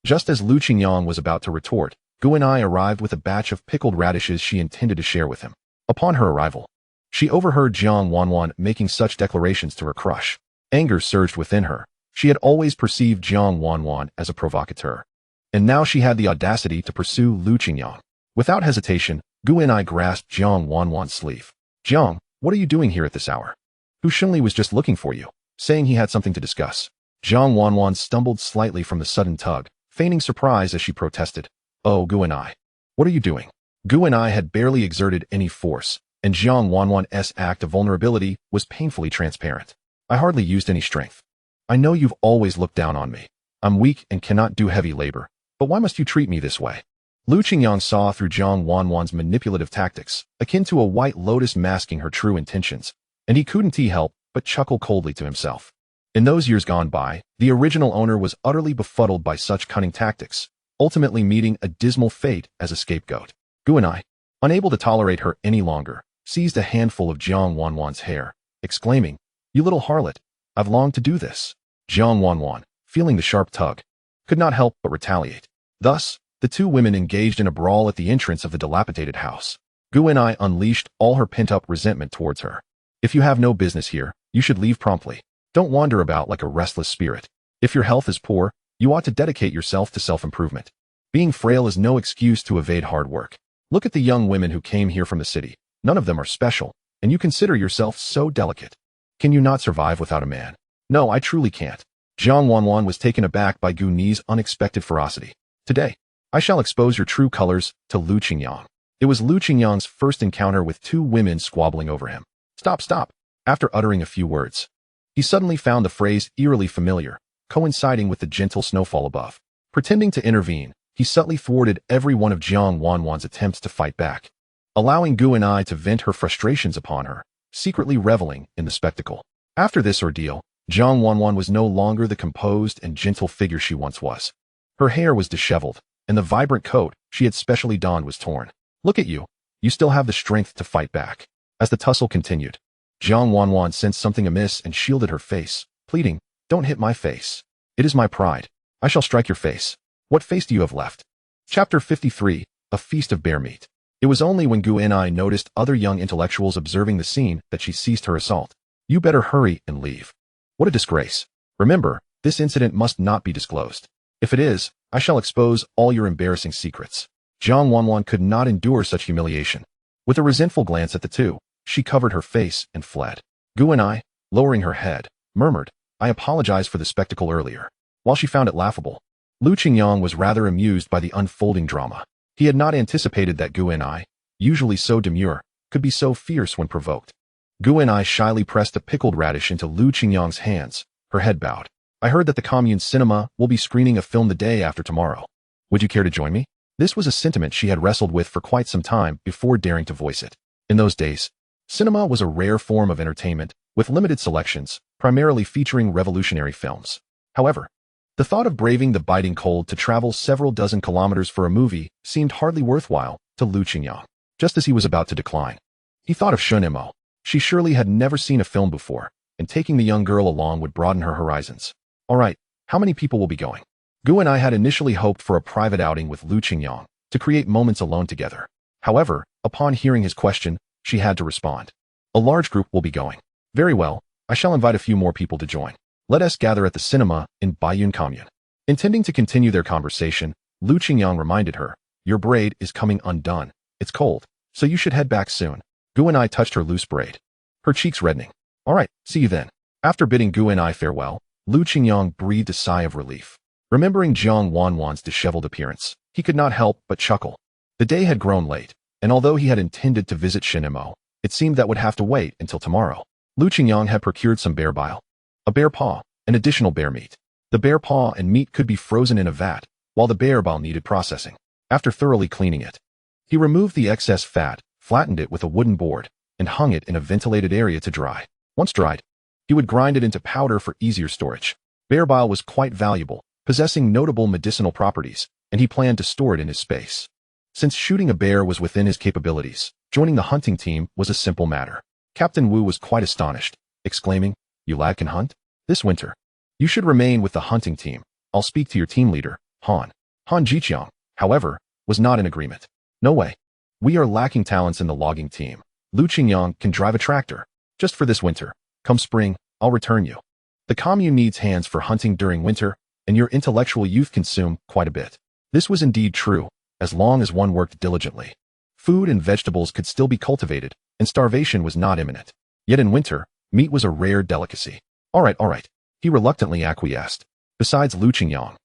Just as Lu Qingyang was about to retort, Gu and I arrived with a batch of pickled radishes she intended to share with him. Upon her arrival, she overheard Jiang Wanwan making such declarations to her crush. Anger surged within her. She had always perceived Jiang Wanwan as a provocateur, and now she had the audacity to pursue Lu Qingyang. Without hesitation, Gu and I grasped Jiang Wanwan's sleeve. Jiang, what are you doing here at this hour? Hu Shunli was just looking for you, saying he had something to discuss. Jiang Wanwan stumbled slightly from the sudden tug, feigning surprise as she protested. Oh, Gu and I. What are you doing? Gu and I had barely exerted any force, and Jiang Wanwan's act of vulnerability was painfully transparent. I hardly used any strength. I know you've always looked down on me. I'm weak and cannot do heavy labor, but why must you treat me this way? Lu Qingyang saw through Jiang Wanwan's manipulative tactics, akin to a white lotus masking her true intentions, and he couldn't help but chuckle coldly to himself. In those years gone by, the original owner was utterly befuddled by such cunning tactics, ultimately meeting a dismal fate as a scapegoat. Gu and I, unable to tolerate her any longer, seized a handful of Jiang Wanwan's hair, exclaiming, You little harlot, I've longed to do this. Jiang Wanwan, feeling the sharp tug, could not help but retaliate. Thus, the two women engaged in a brawl at the entrance of the dilapidated house. Gu and I unleashed all her pent-up resentment towards her. If you have no business here, you should leave promptly. Don't wander about like a restless spirit. If your health is poor, you ought to dedicate yourself to self-improvement. Being frail is no excuse to evade hard work. Look at the young women who came here from the city. None of them are special, and you consider yourself so delicate. Can you not survive without a man? No, I truly can't. Jiang Wanwan was taken aback by Gu Ni's unexpected ferocity. Today, I shall expose your true colors to Lu Qingyang. It was Lu Qingyang's first encounter with two women squabbling over him. Stop, stop. After uttering a few words, he suddenly found the phrase eerily familiar, coinciding with the gentle snowfall above. Pretending to intervene, he subtly thwarted every one of Jiang Wanwan's attempts to fight back, allowing Gu and I to vent her frustrations upon her, secretly reveling in the spectacle. After this ordeal, Jiang Wanwan was no longer the composed and gentle figure she once was. Her hair was disheveled, and the vibrant coat she had specially donned was torn. Look at you. You still have the strength to fight back. As the tussle continued, Jiang Wanwan sensed something amiss and shielded her face, pleading, Don't hit my face. It is my pride. I shall strike your face. What face do you have left? Chapter 53, A Feast of Bear Meat. It was only when Gu and I noticed other young intellectuals observing the scene that she ceased her assault. You better hurry and leave. What a disgrace. Remember, this incident must not be disclosed. If it is, I shall expose all your embarrassing secrets. Jiang Wanwan could not endure such humiliation. With a resentful glance at the two, she covered her face and fled. Gu and I, lowering her head, murmured, I apologize for the spectacle earlier. While she found it laughable, Lu Qingyang was rather amused by the unfolding drama. He had not anticipated that Gu and I, usually so demure, could be so fierce when provoked. Gu and I shyly pressed a pickled radish into Lu Qingyang's hands, her head bowed. I heard that the commune cinema will be screening a film the day after tomorrow. Would you care to join me? This was a sentiment she had wrestled with for quite some time before daring to voice it. In those days, cinema was a rare form of entertainment, with limited selections, primarily featuring revolutionary films. However, the thought of braving the biting cold to travel several dozen kilometers for a movie seemed hardly worthwhile to Lu Qingyang. Just as he was about to decline, he thought of Shunimo. She surely had never seen a film before, and taking the young girl along would broaden her horizons. All right, how many people will be going? Gu and I had initially hoped for a private outing with Lu Qingyang to create moments alone together. However, upon hearing his question, she had to respond. A large group will be going. Very well, I shall invite a few more people to join. Let us gather at the cinema in Baiyun Commune. Intending to continue their conversation, Lu Qingyang reminded her, Your braid is coming undone. It's cold, so you should head back soon. Gu and I touched her loose braid, her cheeks reddening. All right, see you then. After bidding Gu and I farewell, Lu Qingyang breathed a sigh of relief. Remembering Jiang Wanwan's disheveled appearance, he could not help but chuckle. The day had grown late, and although he had intended to visit Shunimo, it seemed that would have to wait until tomorrow. Lu Qingyang had procured some bear bile, a bear paw, and additional bear meat. The bear paw and meat could be frozen in a vat, while the bear bile needed processing. After thoroughly cleaning it, he removed the excess fat, flattened it with a wooden board, and hung it in a ventilated area to dry. Once dried, he would grind it into powder for easier storage. Bear bile was quite valuable, possessing notable medicinal properties, and he planned to store it in his space. Since shooting a bear was within his capabilities, joining the hunting team was a simple matter. Captain Wu was quite astonished, exclaiming, You lad can hunt? This winter, you should remain with the hunting team. I'll speak to your team leader, Han. Han Jiqiang, however, was not in agreement. No way. We are lacking talents in the logging team. Lu Qingyang can drive a tractor. Just for this winter. Come spring, I'll return you. The commune needs hands for hunting during winter, and your intellectual youth consume quite a bit. This was indeed true, as long as one worked diligently. Food and vegetables could still be cultivated, and starvation was not imminent. Yet in winter, meat was a rare delicacy. All right, he reluctantly acquiesced. Besides Lu Qingyang,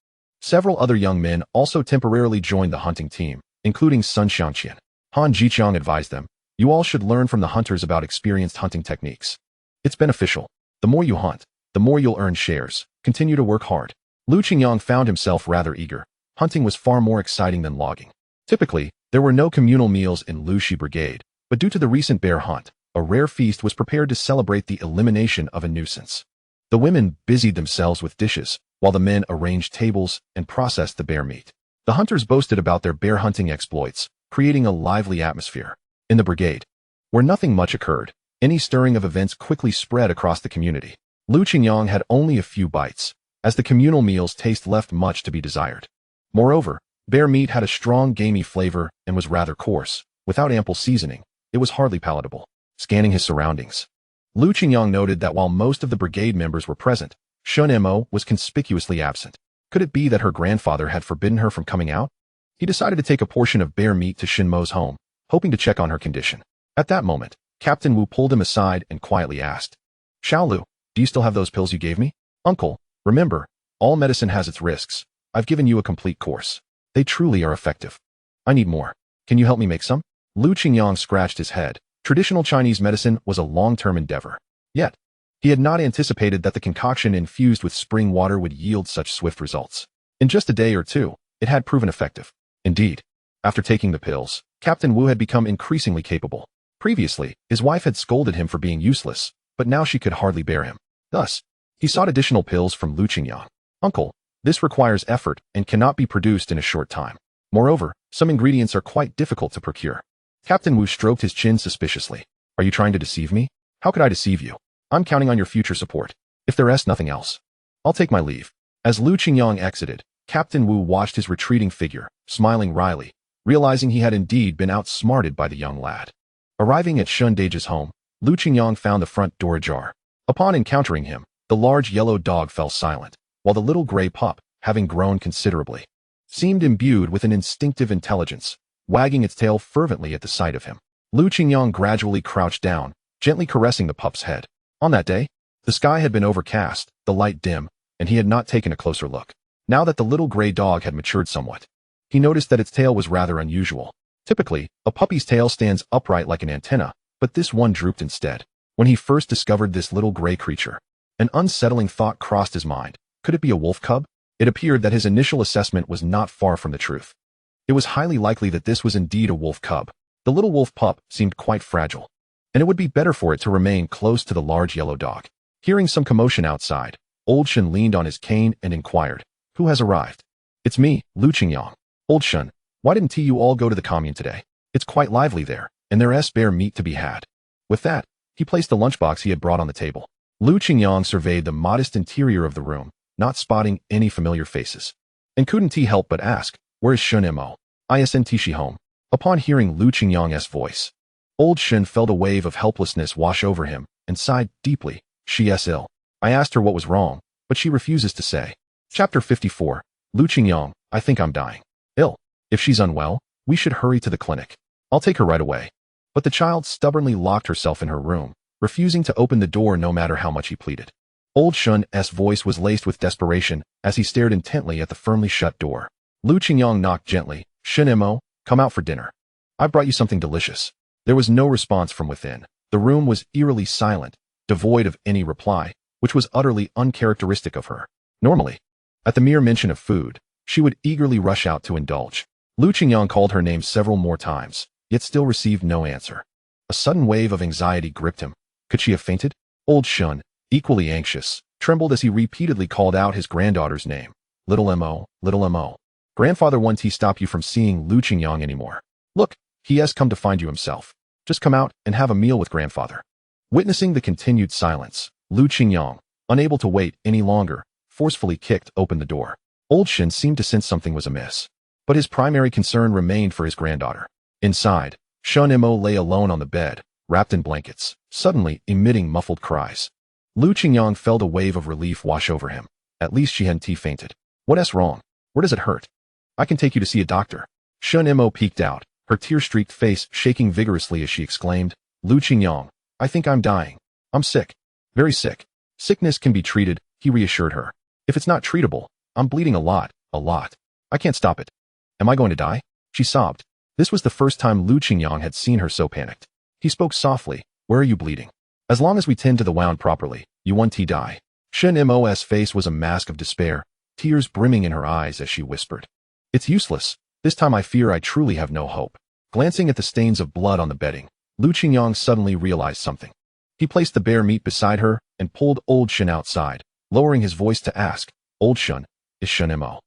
several other young men also temporarily joined the hunting team, including Sun Xiangqian. Han Jiqiang advised them, You all should learn from the hunters about experienced hunting techniques. It's beneficial. The more you hunt, the more you'll earn shares. Continue to work hard. Lu Qingyang found himself rather eager. Hunting was far more exciting than logging. Typically, there were no communal meals in Lu Shi Brigade, but due to the recent bear hunt, a rare feast was prepared to celebrate the elimination of a nuisance. The women busied themselves with dishes, while the men arranged tables and processed the bear meat. The hunters boasted about their bear hunting exploits, creating a lively atmosphere. In the brigade, where nothing much occurred, any stirring of events quickly spread across the community. Lu Qingyang had only a few bites, as the communal meal's taste left much to be desired. Moreover, bear meat had a strong gamey flavor and was rather coarse. Without ample seasoning, it was hardly palatable. Scanning his surroundings, Lu Qingyang noted that while most of the brigade members were present, Shunimo was conspicuously absent. Could it be that her grandfather had forbidden her from coming out? He decided to take a portion of bear meat to Shinmo's home, hoping to check on her condition. At that moment, Captain Wu pulled him aside and quietly asked, Xiaolu, do you still have those pills you gave me? Uncle, remember, all medicine has its risks. I've given you a complete course. They truly are effective. I need more. Can you help me make some? Lu Qingyang scratched his head. Traditional Chinese medicine was a long-term endeavor. Yet, he had not anticipated that the concoction infused with spring water would yield such swift results. In just a day or two, it had proven effective. Indeed, after taking the pills, Captain Wu had become increasingly capable. Previously, his wife had scolded him for being useless, but now she could hardly bear him. Thus, he sought additional pills from Lu Qingyang. Uncle, this requires effort and cannot be produced in a short time. Moreover, some ingredients are quite difficult to procure. Captain Wu stroked his chin suspiciously. Are you trying to deceive me? How could I deceive you? I'm counting on your future support. If there is nothing else, I'll take my leave. As Lu Qingyang exited, Captain Wu watched his retreating figure, smiling wryly, realizing he had indeed been outsmarted by the young lad. Arriving at Shun Dage's home, Lu Qingyang found the front door ajar. Upon encountering him, the large yellow dog fell silent, while the little gray pup, having grown considerably, seemed imbued with an instinctive intelligence, wagging its tail fervently at the sight of him. Lu Qingyang gradually crouched down, gently caressing the pup's head. On that day, the sky had been overcast, the light dim, and he had not taken a closer look. Now that the little gray dog had matured somewhat, he noticed that its tail was rather unusual. Typically, a puppy's tail stands upright like an antenna, but this one drooped instead. When he first discovered this little gray creature, an unsettling thought crossed his mind. Could it be a wolf cub? It appeared that his initial assessment was not far from the truth. It was highly likely that this was indeed a wolf cub. The little wolf pup seemed quite fragile, and it would be better for it to remain close to the large yellow dog. Hearing some commotion outside, Old Shun leaned on his cane and inquired, "Who has arrived?" "It's me, Lu Qingyang." "Old Shun, why didn't you all go to the commune today? It's quite lively there, and there's bear meat to be had." With that, he placed the lunchbox he had brought on the table. Lu Qingyang surveyed the modest interior of the room, not spotting any familiar faces. And couldn't he help but ask, "Where is Shunimo? Isn't she home?" Upon hearing Lu Qingyang's voice, Old Shun felt a wave of helplessness wash over him and sighed deeply. "She is ill. I asked her what was wrong, but she refuses to say." Chapter 54. Lu Qingyang, I think I'm dying. Ill. If she's unwell, we should hurry to the clinic. I'll take her right away. But the child stubbornly locked herself in her room, refusing to open the door no matter how much he pleaded. Old Shun's voice was laced with desperation as he stared intently at the firmly shut door. Lu Qingyang knocked gently. "Shunimo, come out for dinner. I brought you something delicious." There was no response from within. The room was eerily silent, devoid of any reply, which was utterly uncharacteristic of her. Normally, at the mere mention of food, she would eagerly rush out to indulge. Lu Qingyang called her name several more times, yet still received no answer. A sudden wave of anxiety gripped him. Could she have fainted? Old Shun, equally anxious, trembled as he repeatedly called out his granddaughter's name. Little Mo, little Mo. Grandfather won't he stop you from seeing Lu Qingyang anymore? Look, he has come to find you himself. Just come out and have a meal with grandfather. Witnessing the continued silence, Lu Qingyang, unable to wait any longer, forcefully kicked open the door. Old Shin seemed to sense something was amiss, but his primary concern remained for his granddaughter. Inside, Shunimo lay alone on the bed, wrapped in blankets, suddenly emitting muffled cries. Lu Qingyang felt a wave of relief wash over him. At least she hadn't fainted. What's wrong? Where does it hurt? I can take you to see a doctor. Shunimo peeked out, her tear-streaked face shaking vigorously as she exclaimed, "Lu Qingyang, I think I'm dying. I'm sick. Very sick." "Sickness can be treated," he reassured her. "If it's not treatable, I'm bleeding a lot. I can't stop it. Am I going to die?" She sobbed. This was the first time Lu Qingyang had seen her so panicked. He spoke softly. "Where are you bleeding?" "As long as we tend to the wound properly, you won't die." Shunimo's face was a mask of despair, tears brimming in her eyes as she whispered, "It's useless. This time I fear I truly have no hope." Glancing at the stains of blood on the bedding, Lu Qingyang suddenly realized something. He placed the bear meat beside her and pulled Old Shun outside, lowering his voice to ask, "Old Shun, is Shunimo?"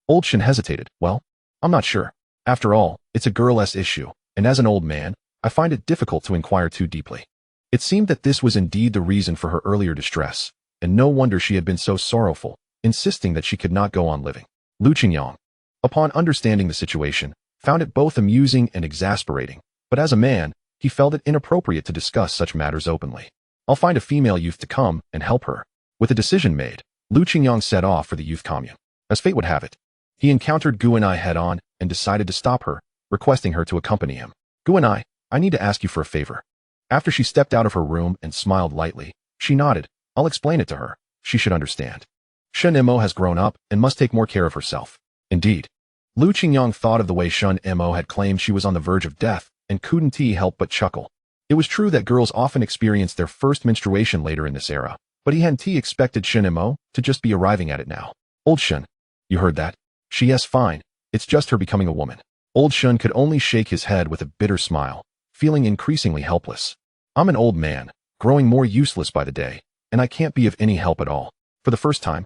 Old Shun hesitated. "Well, I'm not sure. After all, it's a girl's issue, and as an old man, I find it difficult to inquire too deeply." It seemed that this was indeed the reason for her earlier distress, and no wonder she had been so sorrowful, insisting that she could not go on living. Lu Qingyang, upon understanding the situation, found it both amusing and exasperating, but as a man, he felt it inappropriate to discuss such matters openly. "I'll find a female youth to come and help her." With a decision made, Lu Qingyang set off for the youth commune. As fate would have it, he encountered Guanai head-on and decided to stop her, requesting her to accompany him. "Guanai, I need to ask you for a favor." After she stepped out of her room and smiled lightly, She nodded. I'll explain it to her. She should understand. Shunimo has grown up and must take more care of herself. Indeed. Lu Qingyang thought of the way Shunimo had claimed she was on the verge of death and couldn't help but chuckle. It was true that girls often experience their first menstruation later in this era, but he hadn't expected Shunimo to just be arriving at it now. Old Shun. You heard that? Yes, fine. It's just her becoming a woman. Old Shun could only shake his head with a bitter smile, feeling increasingly helpless. I'm an old man, growing more useless by the day, and I can't be of any help at all. For the first time,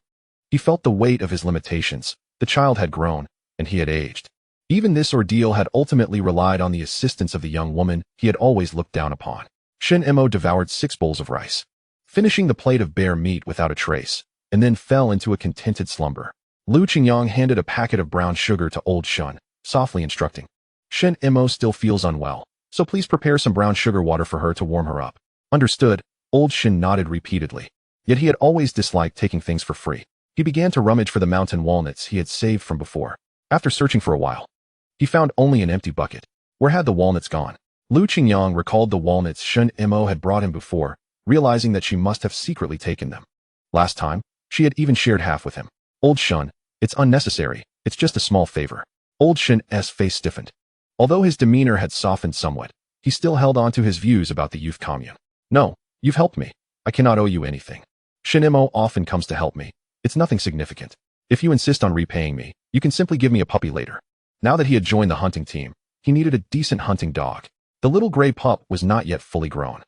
he felt the weight of his limitations. The child had grown, and he had aged. Even this ordeal had ultimately relied on the assistance of the young woman he had always looked down upon. Shunimo devoured 6 bowls of rice, finishing the plate of bear meat without a trace, and then fell into a contented slumber. Lu Qingyang handed a packet of brown sugar to old Shun, softly instructing. Shunimo still feels unwell, so please prepare some brown sugar water for her to warm her up. Understood. Old Shun nodded repeatedly. Yet he had always disliked taking things for free. He began to rummage for the mountain walnuts he had saved from before. After searching for a while, he found only an empty bucket. Where had the walnuts gone? Lu Qingyang recalled the walnuts Shunimo had brought him before, realizing that she must have secretly taken them. Last time, she had even shared half with him. Old Shun, it's unnecessary. It's just a small favor. Old Shun's face stiffened. Although his demeanor had softened somewhat, he still held on to his views about the youth commune. No, you've helped me. I cannot owe you anything. Shunimo often comes to help me. It's nothing significant. If you insist on repaying me, you can simply give me a puppy later. Now that he had joined the hunting team, he needed a decent hunting dog. The little gray pup was not yet fully grown.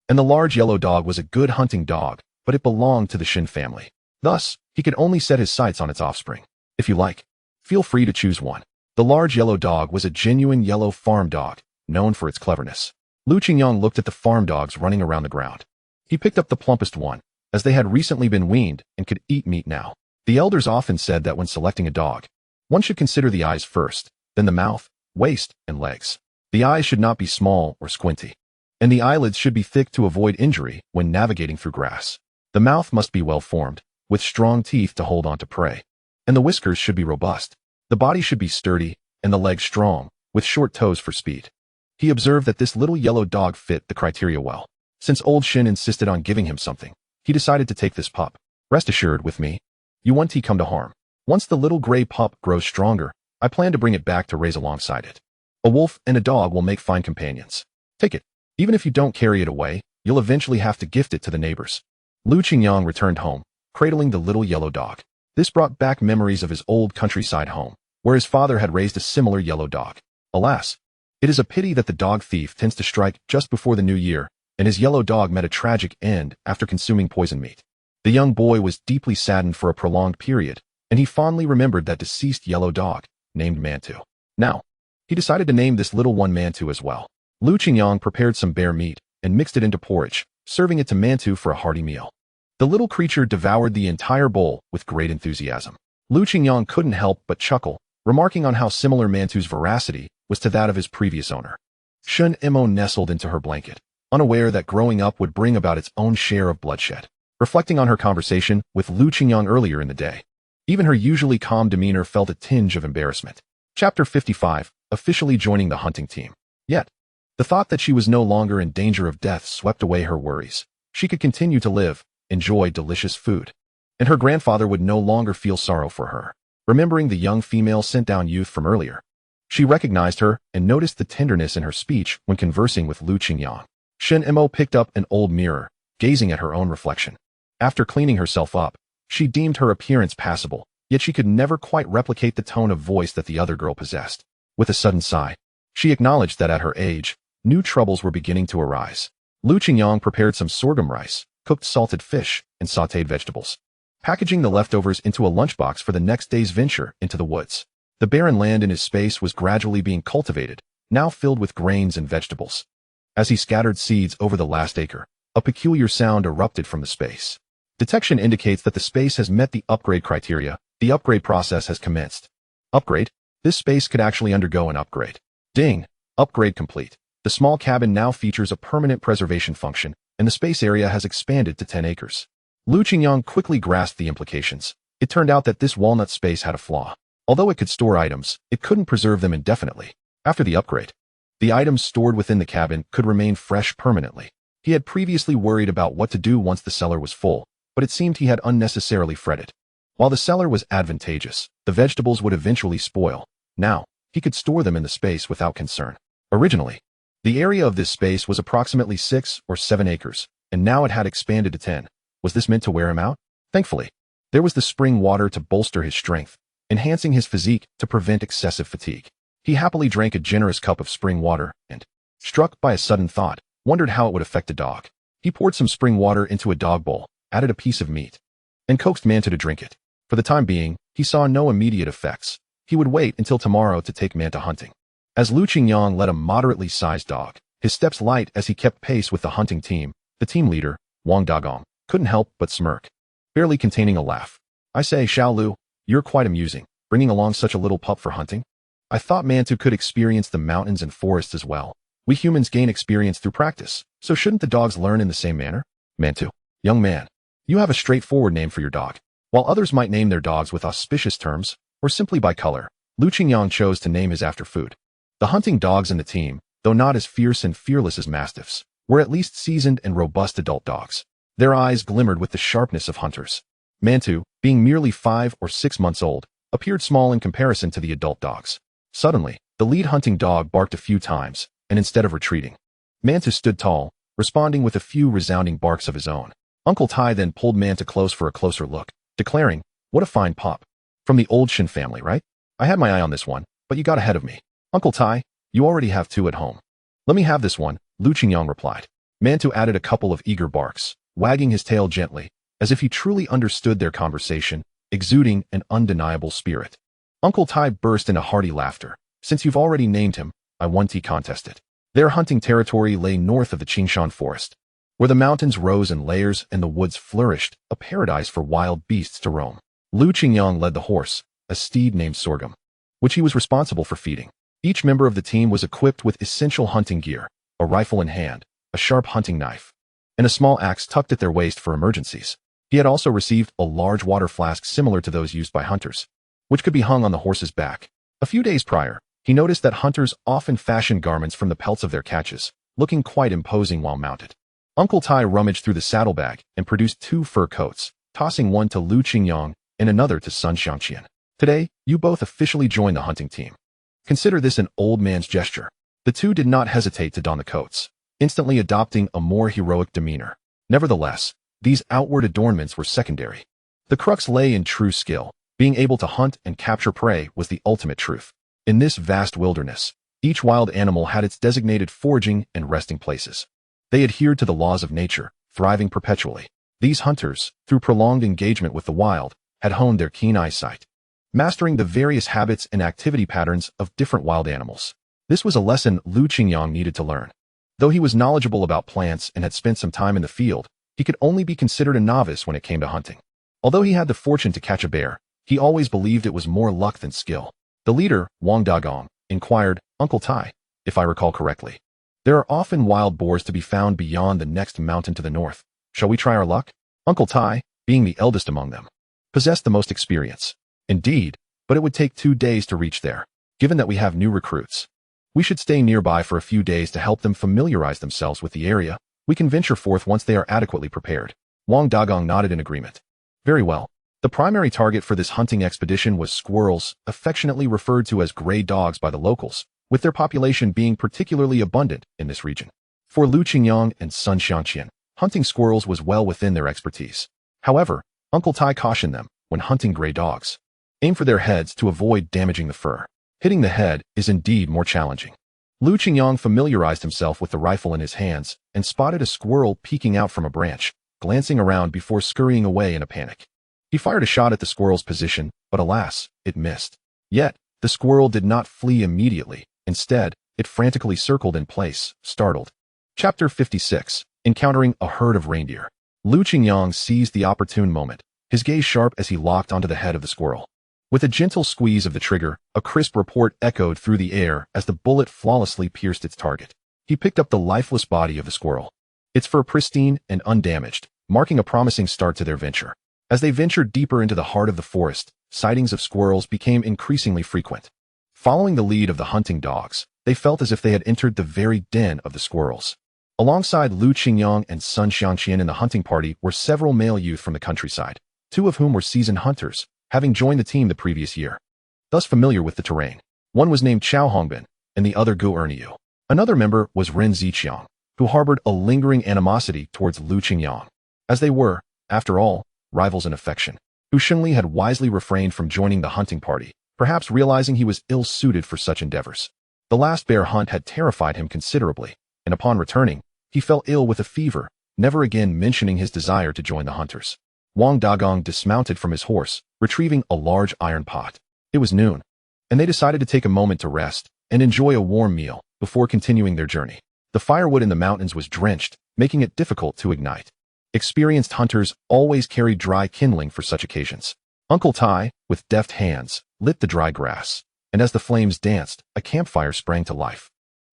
And the large yellow dog was a good hunting dog, but it belonged to the Shin family. Thus, he could only set his sights on its offspring. If you like, feel free to choose one. The large yellow dog was a genuine yellow farm dog, known for its cleverness. Lu Qingyang looked at the farm dogs running around the ground. He picked up the plumpest one, as they had recently been weaned and could eat meat now. The elders often said that when selecting a dog, one should consider the eyes first, then the mouth, waist, and legs. The eyes should not be small or squinty, and the eyelids should be thick to avoid injury when navigating through grass. The mouth must be well formed, with strong teeth to hold on to prey, and the whiskers should be robust. The body should be sturdy, and the legs strong, with short toes for speed. He observed that this little yellow dog fit the criteria well. Since old Shin insisted on giving him something, he decided to take this pup. Rest assured with me, you won't come to harm. Once the little gray pup grows stronger, I plan to bring it back to raise alongside it. A wolf and a dog will make fine companions. Take it. Even if you don't carry it away, you'll eventually have to gift it to the neighbors. Lu Qingyang returned home, cradling the little yellow dog. This brought back memories of his old countryside home, where his father had raised a similar yellow dog. Alas, it is a pity that the dog thief tends to strike just before the new year, and his yellow dog met a tragic end after consuming poison meat. The young boy was deeply saddened for a prolonged period, and he fondly remembered that deceased yellow dog, named Mantu. Now, he decided to name this little one Mantu as well. Lu Qingyang prepared some bear meat and mixed it into porridge, serving it to Mantu for a hearty meal. The little creature devoured the entire bowl with great enthusiasm. Lu Qingyang couldn't help but chuckle, remarking on how similar Mantu's voracity was to that of his previous owner. Shunimo nestled into her blanket, unaware that growing up would bring about its own share of bloodshed. Reflecting on her conversation with Lu Qingyang earlier in the day, even her usually calm demeanor felt a tinge of embarrassment. Chapter 55, officially joining the hunting team. Yet, the thought that she was no longer in danger of death swept away her worries. She could continue to live, enjoy delicious food, and her grandfather would no longer feel sorrow for her. Remembering the young female sent-down youth from earlier, she recognized her and noticed the tenderness in her speech when conversing with Lu Qingyang. Shunimo picked up an old mirror, gazing at her own reflection. After cleaning herself up, she deemed her appearance passable, yet she could never quite replicate the tone of voice that the other girl possessed. With a sudden sigh, she acknowledged that at her age, new troubles were beginning to arise. Lu Qingyang prepared some sorghum rice, cooked salted fish, and sautéed vegetables, packaging the leftovers into a lunchbox for the next day's venture into the woods. The barren land in his space was gradually being cultivated, now filled with grains and vegetables. As he scattered seeds over the last acre, a peculiar sound erupted from the space. Detection indicates that the space has met the upgrade criteria. The upgrade process has commenced. Upgrade? This space could actually undergo an upgrade. Ding! Upgrade complete. The small cabin now features a permanent preservation function, and the space area has expanded to 10 acres. Lu Qingyang quickly grasped the implications. It turned out that this walnut space had a flaw. Although it could store items, it couldn't preserve them indefinitely. After the upgrade, the items stored within the cabin could remain fresh permanently. He had previously worried about what to do once the cellar was full, but it seemed he had unnecessarily fretted. While the cellar was advantageous, the vegetables would eventually spoil. Now, he could store them in the space without concern. Originally, the area of this space was approximately 6 or 7 acres, and now it had expanded to 10. Was this meant to wear him out? Thankfully, there was the spring water to bolster his strength, enhancing his physique to prevent excessive fatigue. He happily drank a generous cup of spring water and, struck by a sudden thought, wondered how it would affect a dog. He poured some spring water into a dog bowl, added a piece of meat, and coaxed Manto to drink it. For the time being, he saw no immediate effects. He would wait until tomorrow to take Manto hunting. As Lu Qingyang led a moderately sized dog, his steps light as he kept pace with the hunting team, the team leader, Wang Dagong, couldn't help but smirk, barely containing a laugh. I say, Xiao Lu, you're quite amusing, bringing along such a little pup for hunting. I thought Manto could experience the mountains and forests as well. We humans gain experience through practice, so shouldn't the dogs learn in the same manner? Manto, young man, you have a straightforward name for your dog. While others might name their dogs with auspicious terms, or simply by color, Lu Qingyang chose to name his after food. The hunting dogs in the team, though not as fierce and fearless as mastiffs, were at least seasoned and robust adult dogs. Their eyes glimmered with the sharpness of hunters. Manto, being merely 5 or 6 months old, appeared small in comparison to the adult dogs. Suddenly, the lead hunting dog barked a few times, and instead of retreating, Manto stood tall, responding with a few resounding barks of his own. Uncle Tai then pulled Manto close for a closer look, declaring, "What a fine pup. From the old Shin family, right? I had my eye on this one, but you got ahead of me. Uncle Tai, you already have 2 at home. Let me have this one," Lu Qingyang replied. Manto added a couple of eager barks, wagging his tail gently, as if he truly understood their conversation, exuding an undeniable spirit. Uncle Tai burst into hearty laughter. "Since you've already named him, I want to contest it." Their hunting territory lay north of the Qingyang forest, where the mountains rose in layers and the woods flourished, a paradise for wild beasts to roam. Lu Qingyang led the horse, a steed named Sorghum, which he was responsible for feeding. Each member of the team was equipped with essential hunting gear, a rifle in hand, a sharp hunting knife, and a small axe tucked at their waist for emergencies. He had also received a large water flask similar to those used by hunters, which could be hung on the horse's back. A few days prior, he noticed that hunters often fashioned garments from the pelts of their catches, looking quite imposing while mounted. Uncle Tai rummaged through the saddlebag and produced 2 fur coats, tossing one to Lu Qingyang and another to Sun Xiangqian. "Today, you both officially join the hunting team. Consider this an old man's gesture." The 2 did not hesitate to don the coats, instantly adopting a more heroic demeanor. Nevertheless, these outward adornments were secondary. The crux lay in true skill. Being able to hunt and capture prey was the ultimate truth. In this vast wilderness, each wild animal had its designated foraging and resting places. They adhered to the laws of nature, thriving perpetually. These hunters, through prolonged engagement with the wild, had honed their keen eyesight, mastering the various habits and activity patterns of different wild animals. This was a lesson Lu Qingyang needed to learn. Though he was knowledgeable about plants and had spent some time in the field, he could only be considered a novice when it came to hunting. Although he had the fortune to catch a bear, he always believed it was more luck than skill. The leader, Wang Dagong, inquired, "Uncle Tai, if I recall correctly, there are often wild boars to be found beyond the next mountain to the north. Shall we try our luck?" Uncle Tai, being the eldest among them, possessed the most experience. "Indeed, but it would take 2 days to reach there. Given that we have new recruits, we should stay nearby for a few days to help them familiarize themselves with the area. We can venture forth once they are adequately prepared." Wang Dagong nodded in agreement. "Very well." The primary target for this hunting expedition was squirrels, affectionately referred to as gray dogs by the locals, with their population being particularly abundant in this region. For Lu Qingyang and Sun Xiangqian, hunting squirrels was well within their expertise. However, Uncle Tai cautioned them, when hunting gray dogs, aim for their heads to avoid damaging the fur. Hitting the head is indeed more challenging. Lu Qingyang familiarized himself with the rifle in his hands and spotted a squirrel peeking out from a branch, glancing around before scurrying away in a panic. He fired a shot at the squirrel's position, but alas, it missed. Yet, the squirrel did not flee immediately. Instead, it frantically circled in place, startled. Chapter 56. Encountering a herd of reindeer. Lu Qingyang seized the opportune moment, his gaze sharp as he locked onto the head of the squirrel. With a gentle squeeze of the trigger, a crisp report echoed through the air as the bullet flawlessly pierced its target. He picked up the lifeless body of the squirrel, its fur pristine and undamaged, marking a promising start to their venture. As they ventured deeper into the heart of the forest, sightings of squirrels became increasingly frequent. Following the lead of the hunting dogs, they felt as if they had entered the very den of the squirrels. Alongside Lu Qingyang and Sun Xiangqian in the hunting party were several male youth from the countryside, two of whom were seasoned hunters, having joined the team the previous year. Thus familiar with the terrain. One was named Chao Hongbin, and the other Gu Erniu. Another member was Ren Ziqiang, who harbored a lingering animosity towards Lu Qingyang, as they were, after all, rivals in affection. Hu Shengli had wisely refrained from joining the hunting party, perhaps realizing he was ill-suited for such endeavors. The last bear hunt had terrified him considerably, and upon returning, he fell ill with a fever, never again mentioning his desire to join the hunters. Wang Dagong dismounted from his horse, retrieving a large iron pot. It was noon, and they decided to take a moment to rest and enjoy a warm meal before continuing their journey. The firewood in the mountains was drenched, making it difficult to ignite. Experienced hunters always carried dry kindling for such occasions. Uncle Tai, with deft hands, lit the dry grass, and as the flames danced, a campfire sprang to life,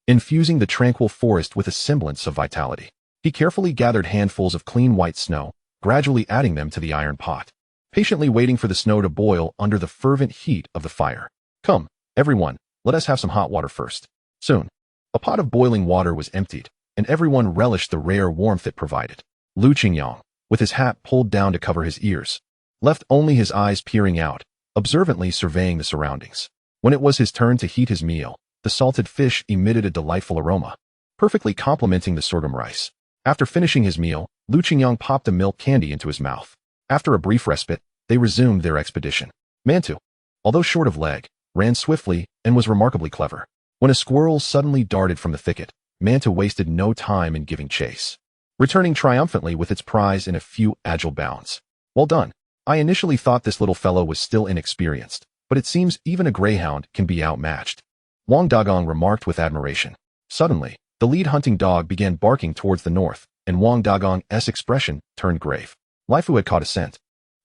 infusing the tranquil forest with a semblance of vitality. He carefully gathered handfuls of clean white snow, gradually adding them to the iron pot, patiently waiting for the snow to boil under the fervent heat of the fire. Come, everyone, let us have some hot water first. Soon, a pot of boiling water was emptied, and everyone relished the rare warmth it provided. Lu Qingyang, with his hat pulled down to cover his ears, left only his eyes peering out, observantly surveying the surroundings. When it was his turn to heat his meal, the salted fish emitted a delightful aroma, perfectly complementing the sorghum rice. After finishing his meal, Lu Qingyang popped a milk candy into his mouth. After a brief respite, they resumed their expedition. Mantu, although short of leg, ran swiftly and was remarkably clever. When a squirrel suddenly darted from the thicket, Mantu wasted no time in giving chase, returning triumphantly with its prize in a few agile bounds. Well done. I initially thought this little fellow was still inexperienced, but it seems even a greyhound can be outmatched. Wang Dagong remarked with admiration. Suddenly, the lead hunting dog began barking towards the north, and Wang Dagong's expression turned grave. Lai Fu had caught a scent,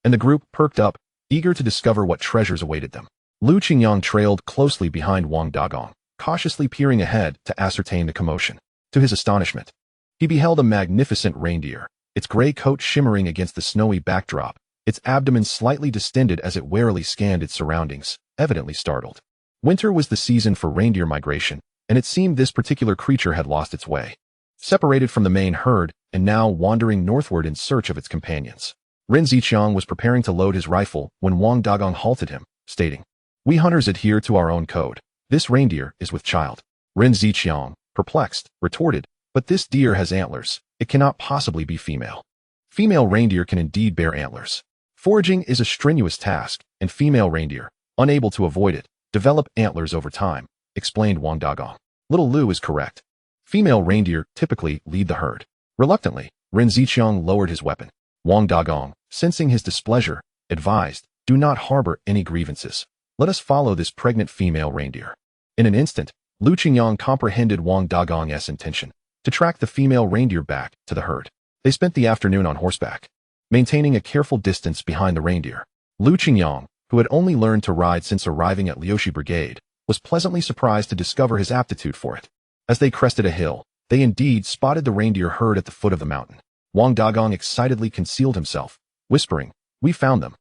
and the group perked up, eager to discover what treasures awaited them. Lu Qingyang trailed closely behind Wang Dagong, cautiously peering ahead to ascertain the commotion. To his astonishment, he beheld a magnificent reindeer, its gray coat shimmering against the snowy backdrop, its abdomen slightly distended as it warily scanned its surroundings, evidently startled. Winter was the season for reindeer migration, and it seemed this particular creature had lost its way, separated from the main herd, and now wandering northward in search of its companions. Ren Ziqiang was preparing to load his rifle when Wang Dagong halted him, stating, "We hunters adhere to our own code. This reindeer is with child." Ren Ziqiang, perplexed, retorted, "But this deer has antlers. It cannot possibly be female." Female reindeer can indeed bear antlers. Foraging is a strenuous task, and female reindeer, unable to avoid it, develop antlers over time, explained Wang Dagong. Little Lu is correct. Female reindeer typically lead the herd. Reluctantly, Ren Ziqiang lowered his weapon. Wang Dagong, sensing his displeasure, advised, "Do not harbor any grievances. Let us follow this pregnant female reindeer." In an instant, Lu Qingyang comprehended Wang Dagong's intention, to track the female reindeer back to the herd. They spent the afternoon on horseback, maintaining a careful distance behind the reindeer. Lu Qingyang, who had only learned to ride since arriving at Liushi Brigade, was pleasantly surprised to discover his aptitude for it. As they crested a hill, they indeed spotted the reindeer herd at the foot of the mountain. Wang Dagong excitedly concealed himself, whispering, "We found them.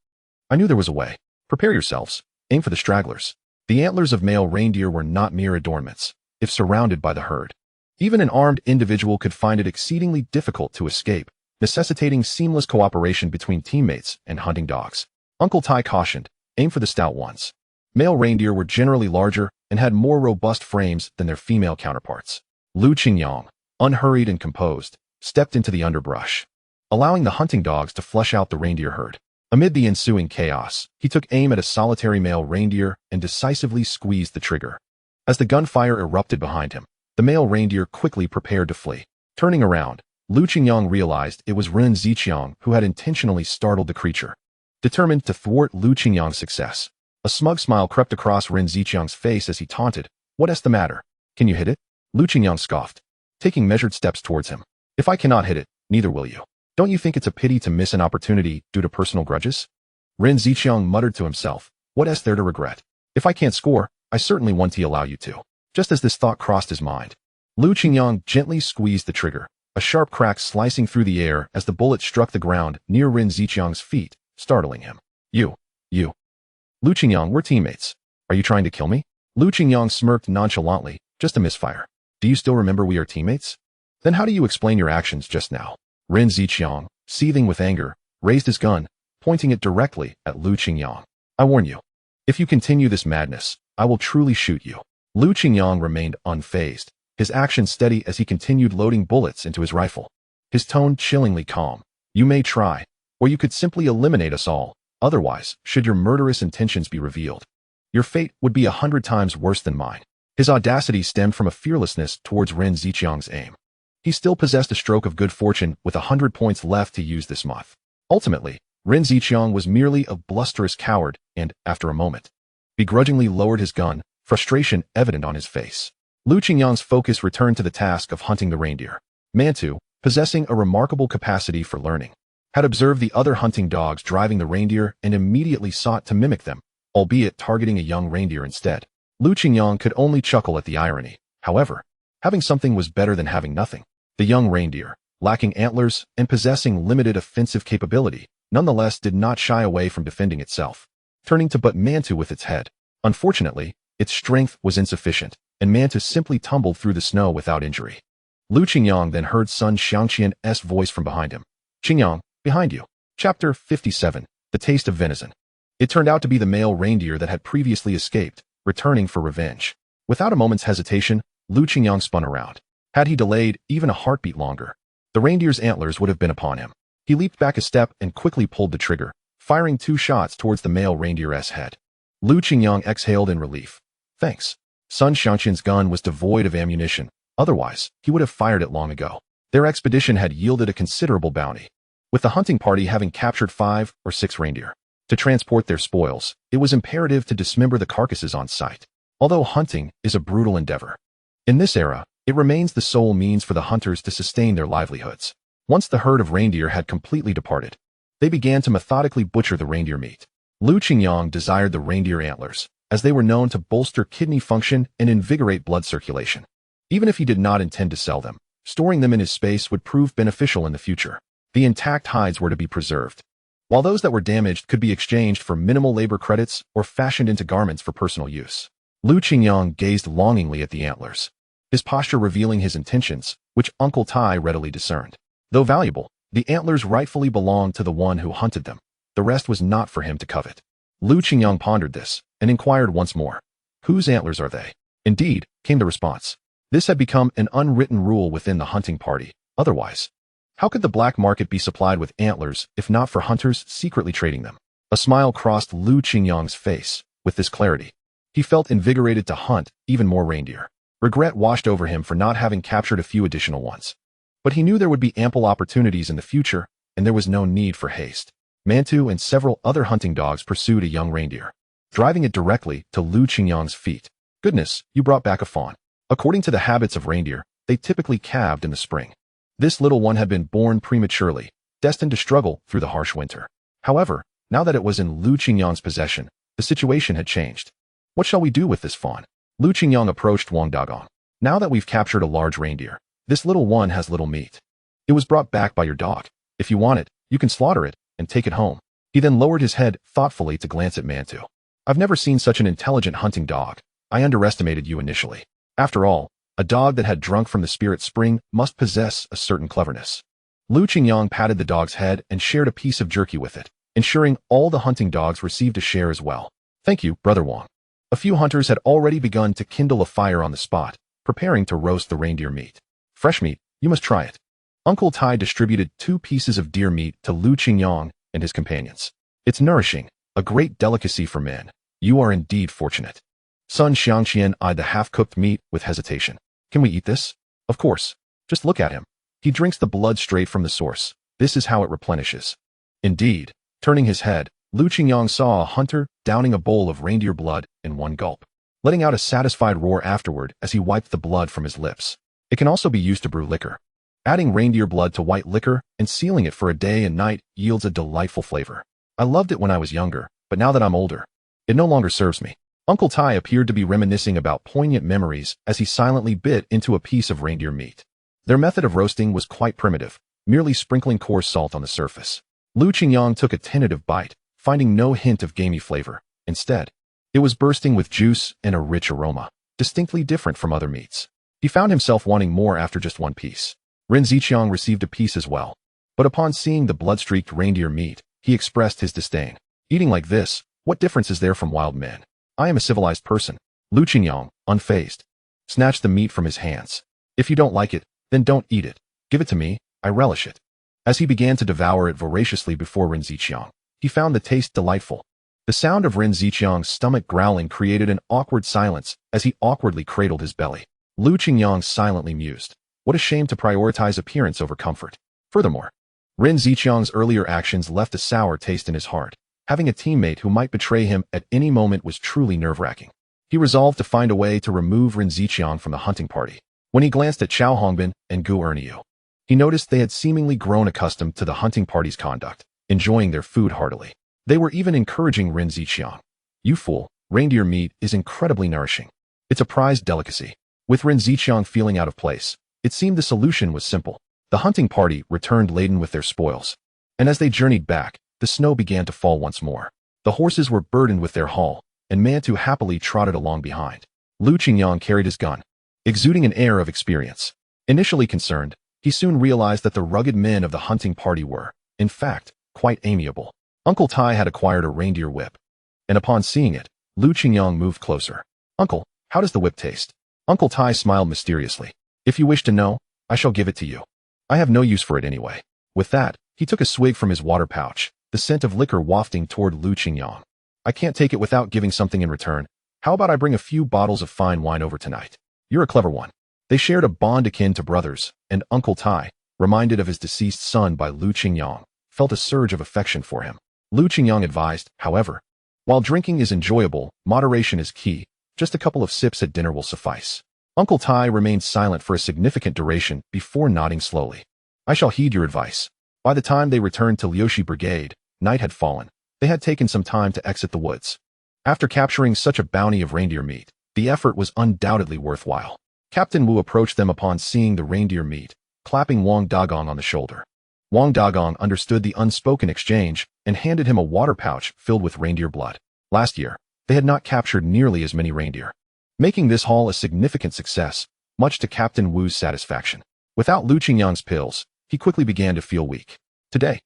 I knew there was a way. Prepare yourselves. Aim for the stragglers." The antlers of male reindeer were not mere adornments, if surrounded by the herd. Even an armed individual could find it exceedingly difficult to escape, necessitating seamless cooperation between teammates and hunting dogs. Uncle Tai cautioned, "Aim for the stout ones." Male reindeer were generally larger and had more robust frames than their female counterparts. Lu Qingyang, unhurried and composed, stepped into the underbrush, allowing the hunting dogs to flush out the reindeer herd. Amid the ensuing chaos, he took aim at a solitary male reindeer and decisively squeezed the trigger. As the gunfire erupted behind him, the male reindeer quickly prepared to flee. Turning around, Lu Qingyang realized it was Ren Ziqiang who had intentionally startled the creature. Determined to thwart Lu Qingyang's success, a smug smile crept across Ren Ziqiang's face as he taunted, "What's the matter? Can you hit it?" Lu Qingyang scoffed, taking measured steps towards him. "If I cannot hit it, neither will you. Don't you think it's a pity to miss an opportunity due to personal grudges?" Ren Ziqiang muttered to himself, "What's there to regret? If I can't score, I certainly want to allow you to." Just as this thought crossed his mind, Lu Qingyang gently squeezed the trigger, a sharp crack slicing through the air as the bullet struck the ground near Ren Ziqiang's feet, startling him. You. Lu Qingyang, we're teammates. Are you trying to kill me?" Lu Qingyang smirked nonchalantly, "Just a misfire. Do you still remember we are teammates?" Then how do you explain your actions just now? Ren Ziqiang, seething with anger, raised his gun, pointing it directly at Lu Qingyang. I warn you, if you continue this madness, I will truly shoot you. Lu Qingyang remained unfazed, his action steady as he continued loading bullets into his rifle. His tone chillingly calm. You may try, or you could simply eliminate us all. Otherwise, should your murderous intentions be revealed, your fate would be 100 times worse than mine. His audacity stemmed from a fearlessness towards Ren Ziqiang's aim. He still possessed a stroke of good fortune with 100 points left to use this month. Ultimately, Ren Ziqiang was merely a blusterous coward and, after a moment, begrudgingly lowered his gun, frustration evident on his face. Lu Qingyang's focus returned to the task of hunting the reindeer. Mantu, possessing a remarkable capacity for learning, had observed the other hunting dogs driving the reindeer and immediately sought to mimic them, albeit targeting a young reindeer instead. Lu Qingyang could only chuckle at the irony. However, having something was better than having nothing. The young reindeer, lacking antlers and possessing limited offensive capability, nonetheless did not shy away from defending itself, turning to butt Mantu with its head. Unfortunately, its strength was insufficient, and Mantu simply tumbled through the snow without injury. Lu Qingyang then heard Sun Xiangqian's voice from behind him. Qingyang, behind you. Chapter 57, The Taste of Venison. It turned out to be the male reindeer that had previously escaped, returning for revenge. Without a moment's hesitation, Lu Qingyang spun around. Had he delayed even a heartbeat longer, the reindeer's antlers would have been upon him. He leaped back a step and quickly pulled the trigger, firing 2 shots towards the male reindeer's head. Lu Qingyang exhaled in relief. Thanks. Sun Xiangqian's gun was devoid of ammunition. Otherwise, he would have fired it long ago. Their expedition had yielded a considerable bounty, with the hunting party having captured 5 or 6 reindeer. To transport their spoils, it was imperative to dismember the carcasses on site. Although hunting is a brutal endeavor, in this era, it remains the sole means for the hunters to sustain their livelihoods. Once the herd of reindeer had completely departed, they began to methodically butcher the reindeer meat. Lu Qingyang desired the reindeer antlers, as they were known to bolster kidney function and invigorate blood circulation. Even if he did not intend to sell them, storing them in his space would prove beneficial in the future. The intact hides were to be preserved, while those that were damaged could be exchanged for minimal labor credits or fashioned into garments for personal use. Lu Qingyang gazed longingly at the antlers, his posture revealing his intentions, which Uncle Tai readily discerned. Though valuable, the antlers rightfully belonged to the one who hunted them. The rest was not for him to covet. Lu Qingyang pondered this and inquired once more. Whose antlers are they? Indeed, came the response. This had become an unwritten rule within the hunting party. Otherwise, how could the black market be supplied with antlers if not for hunters secretly trading them? A smile crossed Lu Qingyang's face. With this clarity, he felt invigorated to hunt even more reindeer. Regret washed over him for not having captured a few additional ones. But he knew there would be ample opportunities in the future, and there was no need for haste. Mantu and several other hunting dogs pursued a young reindeer, driving it directly to Lu Qingyang's feet. Goodness, you brought back a fawn. According to the habits of reindeer, they typically calved in the spring. This little one had been born prematurely, destined to struggle through the harsh winter. However, now that it was in Lu Qingyang's possession, the situation had changed. What shall we do with this fawn? Lu Qingyang approached Wang Dagong. Now that we've captured a large reindeer, this little one has little meat. It was brought back by your dog. If you want it, you can slaughter it and take it home. He then lowered his head thoughtfully to glance at Mantu. I've never seen such an intelligent hunting dog. I underestimated you initially. After all, a dog that had drunk from the spirit spring must possess a certain cleverness. Lu Qingyang patted the dog's head and shared a piece of jerky with it, ensuring all the hunting dogs received a share as well. Thank you, Brother Wang. A few hunters had already begun to kindle a fire on the spot, preparing to roast the reindeer meat. Fresh meat, you must try it. Uncle Tai distributed 2 pieces of deer meat to Lu Qingyang and his companions. It's nourishing, a great delicacy for men. You are indeed fortunate. Sun Xiangqian eyed the half-cooked meat with hesitation. Can we eat this? Of course. Just look at him. He drinks the blood straight from the source. This is how it replenishes. Indeed. Turning his head, Lu Qingyang saw a hunter downing a bowl of reindeer blood in one gulp, letting out a satisfied roar afterward as he wiped the blood from his lips. It can also be used to brew liquor. Adding reindeer blood to white liquor and sealing it for a day and night yields a delightful flavor. I loved it when I was younger, but now that I'm older, it no longer serves me. Uncle Tai appeared to be reminiscing about poignant memories as he silently bit into a piece of reindeer meat. Their method of roasting was quite primitive, merely sprinkling coarse salt on the surface. Lu Qingyang took a tentative bite, finding no hint of gamey flavor. Instead, it was bursting with juice and a rich aroma, distinctly different from other meats. He found himself wanting more after just one piece. Ren Ziqiang received a piece as well. But upon seeing the blood-streaked reindeer meat, he expressed his disdain. Eating like this, what difference is there from wild men? I am a civilized person. Lu Qingyang, unfazed, snatched the meat from his hands. If you don't like it, then don't eat it. Give it to me, I relish it. As he began to devour it voraciously before Ren Ziqiang, he found the taste delightful. The sound of Ren Ziqiang's stomach growling created an awkward silence as he awkwardly cradled his belly. Lu Qingyang silently mused. What a shame to prioritize appearance over comfort. Furthermore, Ren Ziqiang's earlier actions left a sour taste in his heart. Having a teammate who might betray him at any moment was truly nerve-wracking. He resolved to find a way to remove Ren Ziqiang from the hunting party. When he glanced at Xiao Hongbin and Gu Erniu, he noticed they had seemingly grown accustomed to the hunting party's conduct, enjoying their food heartily. They were even encouraging Ren Ziqiang. You fool, reindeer meat is incredibly nourishing. It's a prized delicacy. With Ren Ziqiang feeling out of place, it seemed the solution was simple. The hunting party returned laden with their spoils. And as they journeyed back, the snow began to fall once more. The horses were burdened with their haul, and Mantu happily trotted along behind. Lu Qingyang carried his gun, exuding an air of experience. Initially concerned, he soon realized that the rugged men of the hunting party were, in fact, quite amiable. Uncle Tai had acquired a reindeer whip, and upon seeing it, Lu Qingyang moved closer. Uncle, how does the whip taste? Uncle Tai smiled mysteriously. If you wish to know, I shall give it to you. I have no use for it anyway. With that, he took a swig from his water pouch, the scent of liquor wafting toward Lu Qingyang. I can't take it without giving something in return. How about I bring a few bottles of fine wine over tonight? You're a clever one. They shared a bond akin to brothers, and Uncle Tai, reminded of his deceased son by Lu Qingyang, felt a surge of affection for him. Lu Qingyang advised, however, while drinking is enjoyable, moderation is key. Just a couple of sips at dinner will suffice. Uncle Tai remained silent for a significant duration before nodding slowly. I shall heed your advice. By the time they returned to Liushi Brigade, night had fallen. They had taken some time to exit the woods. After capturing such a bounty of reindeer meat, the effort was undoubtedly worthwhile. Captain Wu approached them upon seeing the reindeer meat, clapping Wang Dagong on the shoulder. Wang Dagong understood the unspoken exchange and handed him a water pouch filled with reindeer blood. Last year, they had not captured nearly as many reindeer, making this haul a significant success, much to Captain Wu's satisfaction. Without Lu Qingyang's pills, he quickly began to feel weak. Today,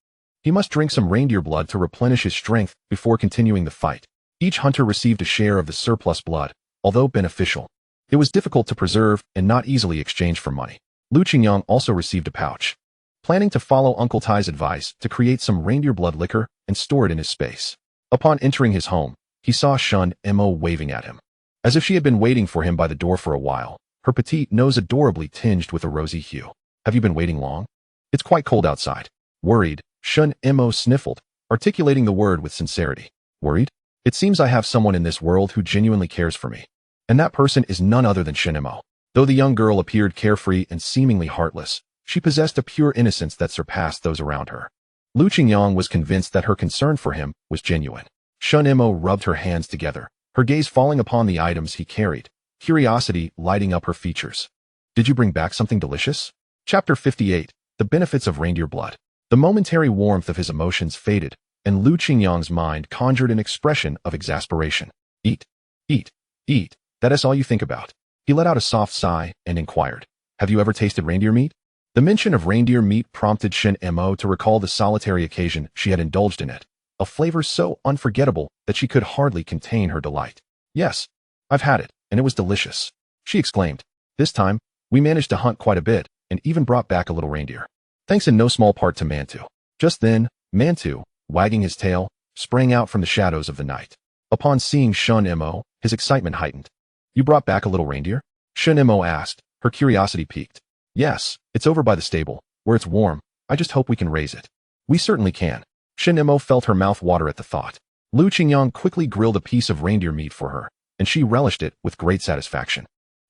he must drink some reindeer blood to replenish his strength before continuing the fight. Each hunter received a share of the surplus blood, although beneficial. It was difficult to preserve and not easily exchanged for money. Lu Qingyang also received a pouch, planning to follow Uncle Tai's advice to create some reindeer blood liquor and store it in his space. Upon entering his home, he saw Shunimo waving at him. As if she had been waiting for him by the door for a while, her petite nose adorably tinged with a rosy hue. Have you been waiting long? It's quite cold outside. Worried, Shunimo sniffled, articulating the word with sincerity. Worried? It seems I have someone in this world who genuinely cares for me. And that person is none other than Shunimo. Though the young girl appeared carefree and seemingly heartless, she possessed a pure innocence that surpassed those around her. Lu Qingyang was convinced that her concern for him was genuine. Shunimo rubbed her hands together, her gaze falling upon the items he carried, curiosity lighting up her features. Did you bring back something delicious? Chapter 58, The Benefits of Reindeer Blood. The momentary warmth of his emotions faded, and Lu Qingyang's mind conjured an expression of exasperation. Eat, eat, eat, that is all you think about. He let out a soft sigh and inquired, have you ever tasted reindeer meat? The mention of reindeer meat prompted Shunimo to recall the solitary occasion she had indulged in it, a flavor so unforgettable that she could hardly contain her delight. Yes, I've had it, and it was delicious, she exclaimed. This time, we managed to hunt quite a bit, and even brought back a little reindeer. Thanks in no small part to Mantu. Just then, Mantu, wagging his tail, sprang out from the shadows of the night. Upon seeing Shunimo, his excitement heightened. You brought back a little reindeer? Shunimo asked, her curiosity piqued. Yes, it's over by the stable, where it's warm. I just hope we can raise it. We certainly can. Shunimo felt her mouth water at the thought. Lu Qingyang quickly grilled a piece of reindeer meat for her, and she relished it with great satisfaction.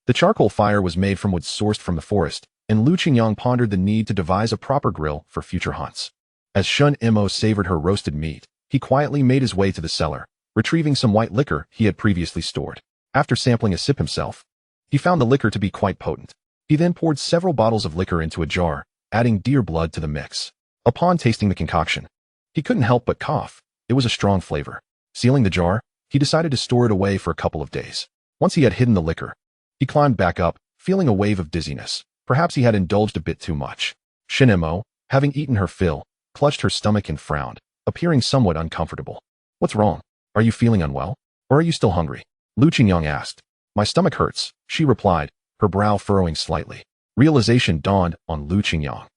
The charcoal fire was made from wood sourced from the forest, and Lu Qingyang pondered the need to devise a proper grill for future hunts. As Shunimo savored her roasted meat, he quietly made his way to the cellar, retrieving some white liquor he had previously stored. After sampling a sip himself, he found the liquor to be quite potent. He then poured several bottles of liquor into a jar, adding deer blood to the mix. Upon tasting the concoction, he couldn't help but cough. It was a strong flavor. Sealing the jar, he decided to store it away for a couple of days. Once he had hidden the liquor, he climbed back up, feeling a wave of dizziness. Perhaps he had indulged a bit too much. Shunimo, having eaten her fill, clutched her stomach and frowned, appearing somewhat uncomfortable. What's wrong? Are you feeling unwell? Or are you still hungry? Lu Qingyang asked. My stomach hurts, she replied, her brow furrowing slightly. Realization dawned on Lu Qingyang.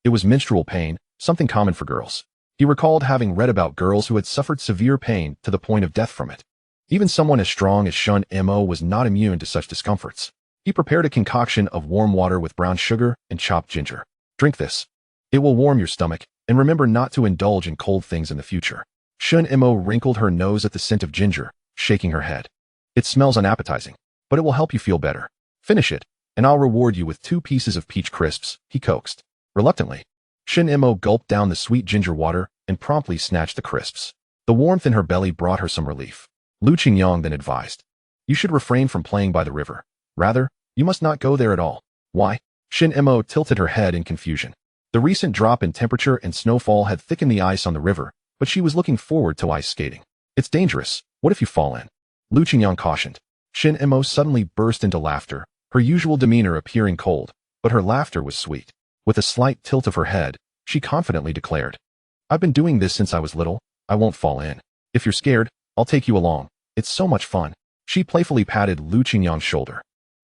It was menstrual pain, something common for girls. He recalled having read about girls who had suffered severe pain to the point of death from it. Even someone as strong as Shunimo was not immune to such discomforts. He prepared a concoction of warm water with brown sugar and chopped ginger. Drink this. It will warm your stomach, and remember not to indulge in cold things in the future. Shunimo wrinkled her nose at the scent of ginger, shaking her head. It smells unappetizing, but it will help you feel better. Finish it, and I'll reward you with 2 pieces of peach crisps, he coaxed. Reluctantly, Shunimo gulped down the sweet ginger water and promptly snatched the crisps. The warmth in her belly brought her some relief. Lu Qingyang then advised, you should refrain from playing by the river. Rather, you must not go there at all. Why? Shunimo tilted her head in confusion. The recent drop in temperature and snowfall had thickened the ice on the river, but she was looking forward to ice skating. It's dangerous. What if you fall in? Lu Qingyang cautioned. Shunimo suddenly burst into laughter, her usual demeanor appearing cold, but her laughter was sweet. With a slight tilt of her head, she confidently declared, I've been doing this since I was little. I won't fall in. If you're scared, I'll take you along. It's so much fun. She playfully patted Lu Qingyang's shoulder,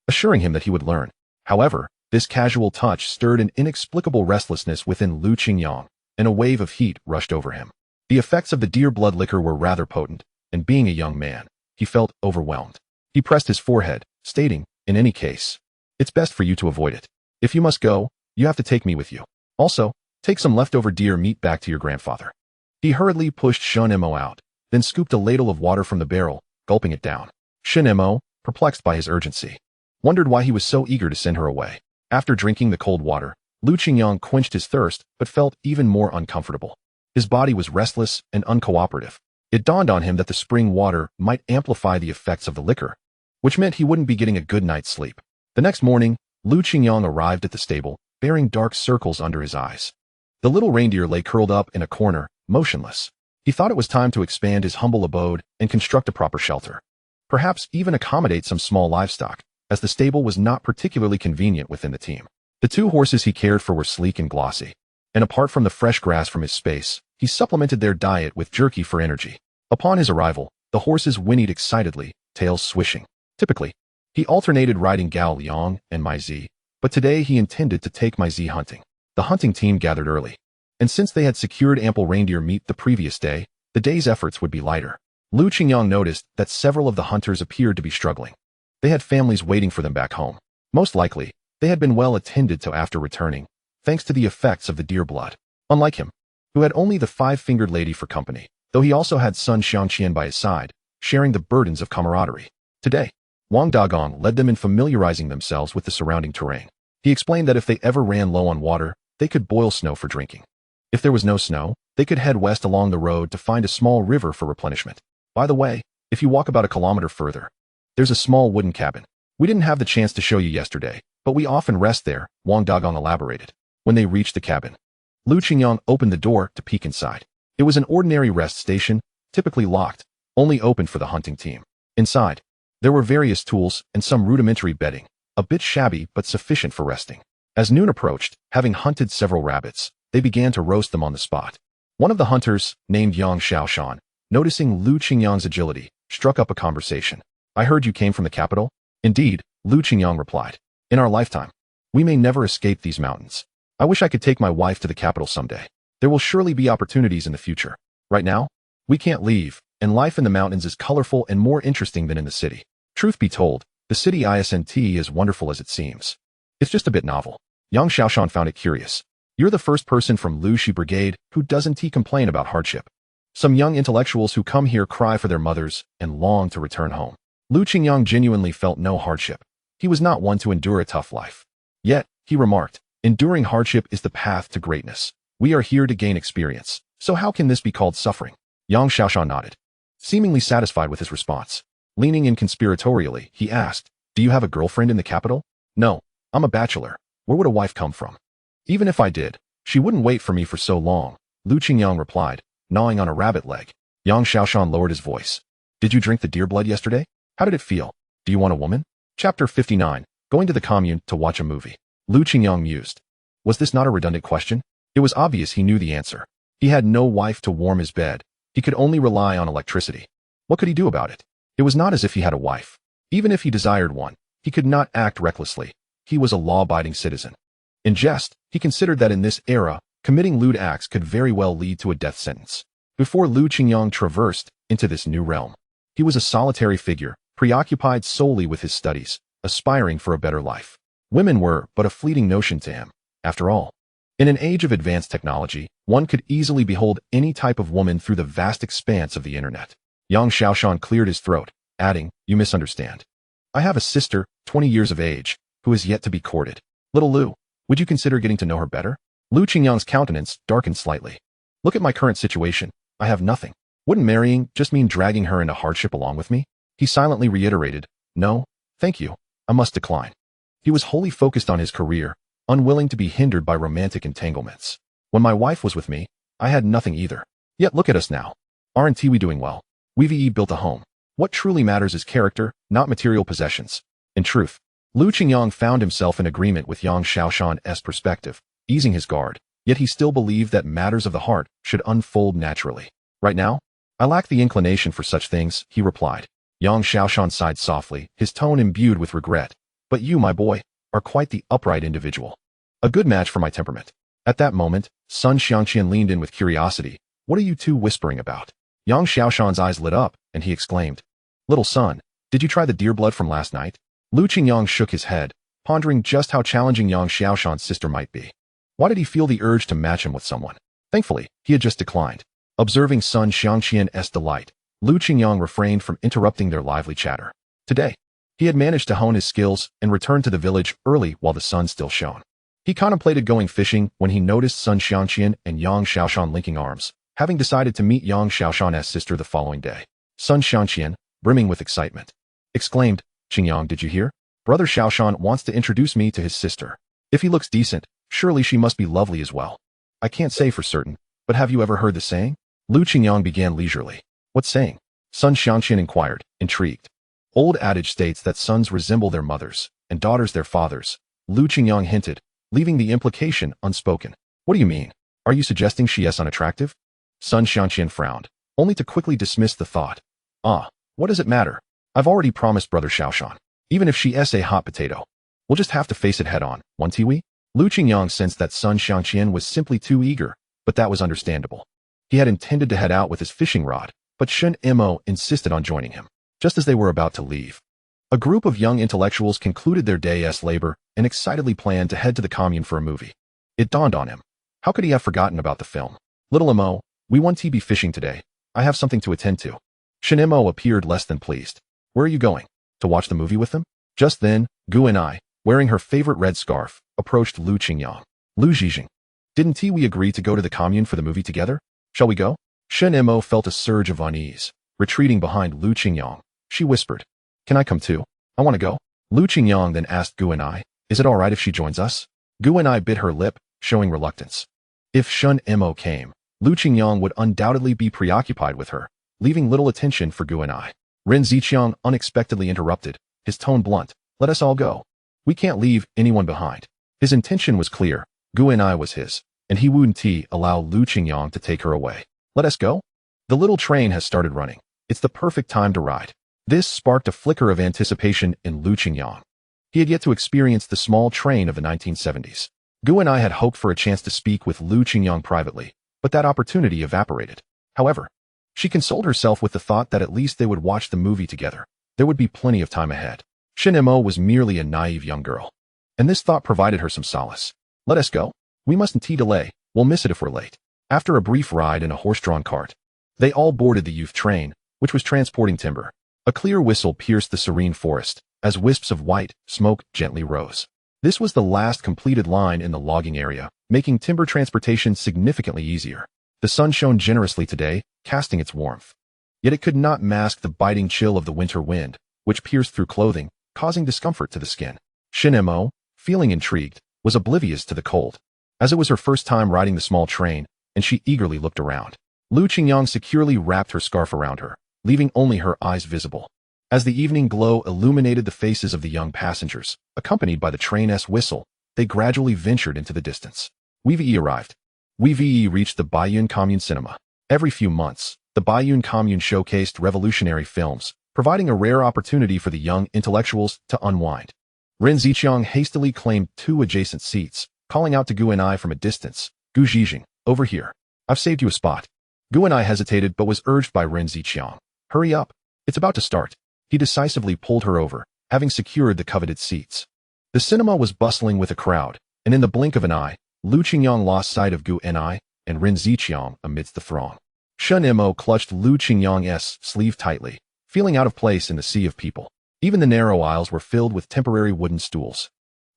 assuring him that he would learn. However, this casual touch stirred an inexplicable restlessness within Lu Qingyang, and a wave of heat rushed over him. The effects of the deer blood liquor were rather potent, and being a young man, he felt overwhelmed. He pressed his forehead, stating, in any case, it's best for you to avoid it. If you must go, you have to take me with you. Also, take some leftover deer meat back to your grandfather. He hurriedly pushed Shunimo out, then scooped a ladle of water from the barrel, gulping it down. Shunimo, perplexed by his urgency, wondered why he was so eager to send her away. After drinking the cold water, Lu Qingyang quenched his thirst but felt even more uncomfortable. His body was restless and uncooperative. It dawned on him that the spring water might amplify the effects of the liquor, which meant he wouldn't be getting a good night's sleep. The next morning, Lu Qingyang arrived at the stable, bearing dark circles under his eyes. The little reindeer lay curled up in a corner, motionless. He thought it was time to expand his humble abode and construct a proper shelter. Perhaps even accommodate some small livestock, as the stable was not particularly convenient within the team. The 2 horses he cared for were sleek and glossy, and apart from the fresh grass from his space, he supplemented their diet with jerky for energy. Upon his arrival, the horses whinnied excitedly, tails swishing. Typically, he alternated riding Gao Liang and Mai Zi, but today he intended to take Mai Zi hunting. The hunting team gathered early, and since they had secured ample reindeer meat the previous day, the day's efforts would be lighter. Lu Qingyang noticed that several of the hunters appeared to be struggling. They had families waiting for them back home. Most likely, they had been well attended to after returning, thanks to the effects of the deer blood. Unlike him, who had only the 5-fingered lady for company, though he also had son Xiangqian by his side, sharing the burdens of camaraderie. Today, Wang Dagong led them in familiarizing themselves with the surrounding terrain. He explained that if they ever ran low on water, they could boil snow for drinking. If there was no snow, they could head west along the road to find a small river for replenishment. By the way, if you walk about a kilometer further, there's a small wooden cabin. We didn't have the chance to show you yesterday, but we often rest there, Wang Dagong elaborated. When they reached the cabin, Lu Qingyang opened the door to peek inside. It was an ordinary rest station, typically locked, only open for the hunting team. Inside, there were various tools and some rudimentary bedding, a bit shabby but sufficient for resting. As noon approached, having hunted several rabbits, they began to roast them on the spot. One of the hunters, named Yang Xiaoshan, noticing Lu Qingyang's agility, struck up a conversation. I heard you came from the capital? Indeed, Lu Qingyang replied. In our lifetime, we may never escape these mountains. I wish I could take my wife to the capital someday. There will surely be opportunities in the future. Right now, we can't leave, and life in the mountains is colorful and more interesting than in the city. Truth be told, the city isn't as wonderful as it seems. It's just a bit novel. Yang Xiaoshan found it curious. You're the first person from Lu Shi Brigade who doesn't complain about hardship. Some young intellectuals who come here cry for their mothers and long to return home. Lu Qingyang genuinely felt no hardship. He was not one to endure a tough life. Yet, he remarked, enduring hardship is the path to greatness. We are here to gain experience, so how can this be called suffering? Yang Xiaoshan nodded, seemingly satisfied with his response. Leaning in conspiratorially, he asked, do you have a girlfriend in the capital? No, I'm a bachelor. Where would a wife come from? Even if I did, she wouldn't wait for me for so long, Lu Qingyang replied, gnawing on a rabbit leg. Yang Xiaoshan lowered his voice. Did you drink the deer blood yesterday? How did it feel? Do you want a woman? Chapter 59, Going to the Commune to watch a movie. Lu Qingyang mused. Was this not a redundant question? It was obvious he knew the answer. He had no wife to warm his bed. He could only rely on electricity. What could he do about it? It was not as if he had a wife. Even if he desired one, he could not act recklessly. He was a law-abiding citizen. In jest, he considered that in this era, committing lewd acts could very well lead to a death sentence. Before Lu Qingyang traversed into this new realm, he was a solitary figure, preoccupied solely with his studies, aspiring for a better life. Women were but a fleeting notion to him. After all, in an age of advanced technology, one could easily behold any type of woman through the vast expanse of the internet. Yang Xiaoshan cleared his throat, adding, "You misunderstand. I have a sister, 20 years of age, who is yet to be courted. Little Lu, would you consider getting to know her better?" Lu Qingyang's countenance darkened slightly. "Look at my current situation. I have nothing. Wouldn't marrying just mean dragging her into hardship along with me?" He silently reiterated, "No, thank you. I must decline." He was wholly focused on his career, unwilling to be hindered by romantic entanglements. "When my wife was with me, I had nothing either. Yet look at us now. Aren't we doing well? We've built a home. What truly matters is character, not material possessions." In truth, Lu Qingyang found himself in agreement with Yang Xiaoshan's perspective, easing his guard, yet he still believed that matters of the heart should unfold naturally. "Right now, I lack the inclination for such things," he replied. Yang Xiaoshan sighed softly, his tone imbued with regret. "But you, my boy, are quite the upright individual. A good match for my temperament." At that moment, Sun Xiangqian leaned in with curiosity. "What are you two whispering about?" Yang Xiaoshan's eyes lit up, and he exclaimed, "Little son, did you try the deer blood from last night?" Lu Qingyang shook his head, pondering just how challenging Yang Xiaoshan's sister might be. Why did he feel the urge to match him with someone? Thankfully, he had just declined. Observing Sun Xiangqian's delight, Lu Qingyang refrained from interrupting their lively chatter. Today, he had managed to hone his skills and return to the village early while the sun still shone. He contemplated going fishing when he noticed Sun Xiangqian and Yang Xiaoshan linking arms, having decided to meet Yang Xiaoshan's sister the following day. Sun Xiangqian, brimming with excitement, exclaimed, "Qingyang, did you hear? Brother Xiaoshan wants to introduce me to his sister. If he looks decent, surely she must be lovely as well. I can't say for certain, but have you ever heard the saying?" Lu Qingyang began leisurely. "What saying?" Sun Xiangqian inquired, intrigued. "Old adage states that sons resemble their mothers, and daughters their fathers," Lu Qingyang hinted, leaving the implication unspoken. "What do you mean? Are you suggesting she is unattractive?" Sun Xiangqian frowned, only to quickly dismiss the thought. What does it matter? I've already promised Brother Xiaoshan. Even if she is a hot potato, we'll just have to face it head on, won't we? Lu Qingyang sensed that Sun Xiangqian was simply too eager, but that was understandable. He had intended to head out with his fishing rod, but Shunimo insisted on joining him. Just as they were about to leave, a group of young intellectuals concluded their day's labor and excitedly planned to head to the commune for a movie. It dawned on him. How could he have forgotten about the film? "Little Imo, we want to be fishing today. I have something to attend to." Shunimo appeared less than pleased. "Where are you going? To watch the movie with them?" Just then, Gu and I, wearing her favorite red scarf, approached Lu Qingyang. "Lu Zhijing, didn't we agree to go to the commune for the movie together? Shall we go?" Shunimo felt a surge of unease. Retreating behind Lu Qingyang, she whispered, "Can I come too? I want to go." Lu Qingyang then asked Gu and I, "Is it all right if she joins us?" Gu and I bit her lip, showing reluctance. If Shunimo came, Lu Qingyang would undoubtedly be preoccupied with her, leaving little attention for Gu and I. Ren Ziqiang unexpectedly interrupted, his tone blunt, "Let us all go. We can't leave anyone behind." His intention was clear. Gu and I was his, and he wouldn't allow Lu Qingyang to take her away. "Let us go? The little train has started running. It's the perfect time to ride." This sparked a flicker of anticipation in Lu Qingyang. He had yet to experience the small train of the 1970s. Gu and I had hoped for a chance to speak with Lu Qingyang privately, but that opportunity evaporated. However, she consoled herself with the thought that at least they would watch the movie together. There would be plenty of time ahead. Shunimo was merely a naive young girl, and this thought provided her some solace. "Let us go. We mustn't delay. We'll miss it if we're late." After a brief ride in a horse-drawn cart, they all boarded the youth train, which was transporting timber. A clear whistle pierced the serene forest, as wisps of white smoke gently rose. This was the last completed line in the logging area, making timber transportation significantly easier. The sun shone generously today, casting its warmth. Yet it could not mask the biting chill of the winter wind, which pierced through clothing, causing discomfort to the skin. Shunimo, feeling intrigued, was oblivious to the cold, as it was her first time riding the small train, and she eagerly looked around. Lu Qingyang securely wrapped her scarf around her, leaving only her eyes visible. As the evening glow illuminated the faces of the young passengers, accompanied by the train's whistle, they gradually ventured into the distance. Weve arrived. Weve reached the Baiyun Commune cinema. Every few months, the Baiyun Commune showcased revolutionary films, providing a rare opportunity for the young intellectuals to unwind. Ren Ziqiang hastily claimed 2 adjacent seats, calling out to Gu and I from a distance, "Gu Zhijing, over here. I've saved you a spot." Gu and I hesitated but was urged by Ren Ziqiang. "Hurry up. It's about to start." He decisively pulled her over, having secured the coveted seats. The cinema was bustling with a crowd, and in the blink of an eye, Lu Qingyang lost sight of Gu and I and Ren Ziqiang amidst the throng. Shunimo clutched Lu Qingyang's sleeve tightly, feeling out of place in the sea of people. Even the narrow aisles were filled with temporary wooden stools.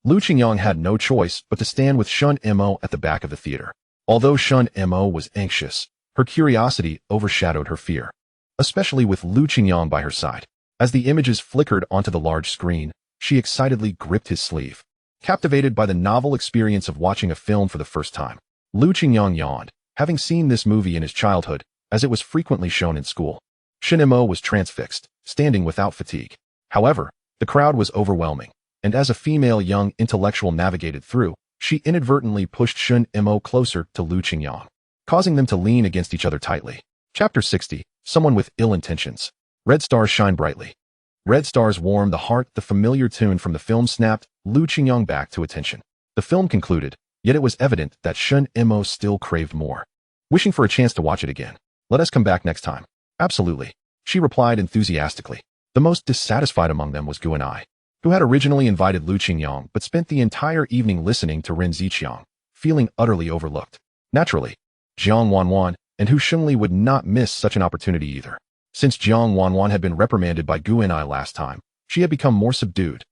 Lu Qingyang had no choice but to stand with Shunimo at the back of the theater. Although Shunimo was anxious, her curiosity overshadowed her fear, especially with Lu Qingyang by her side. As the images flickered onto the large screen, she excitedly gripped his sleeve. Captivated by the novel experience of watching a film for the first time, Lu Qingyang yawned, having seen this movie in his childhood, as it was frequently shown in school. Shunimo was transfixed, standing without fatigue. However, the crowd was overwhelming, and as a female young intellectual navigated through, she inadvertently pushed Shunimo closer to Lu Qingyang, causing them to lean against each other tightly. Chapter 60. Someone with ill intentions. Red stars shine brightly. Red stars warm the heart. The familiar tune from the film snapped Lu Qingyang back to attention. The film concluded, yet it was evident that Shunimo still craved more. Wishing for a chance to watch it again. "Let us come back next time." "Absolutely," she replied enthusiastically. The most dissatisfied among them was Gu and I, who had originally invited Lu Qingyang but spent the entire evening listening to Ren Ziqiang, feeling utterly overlooked. Naturally, Jiang Wanwan and Hu Shengli would not miss such an opportunity either. Since Jiang Wanwan had been reprimanded by Gu and I last time, she had become more subdued.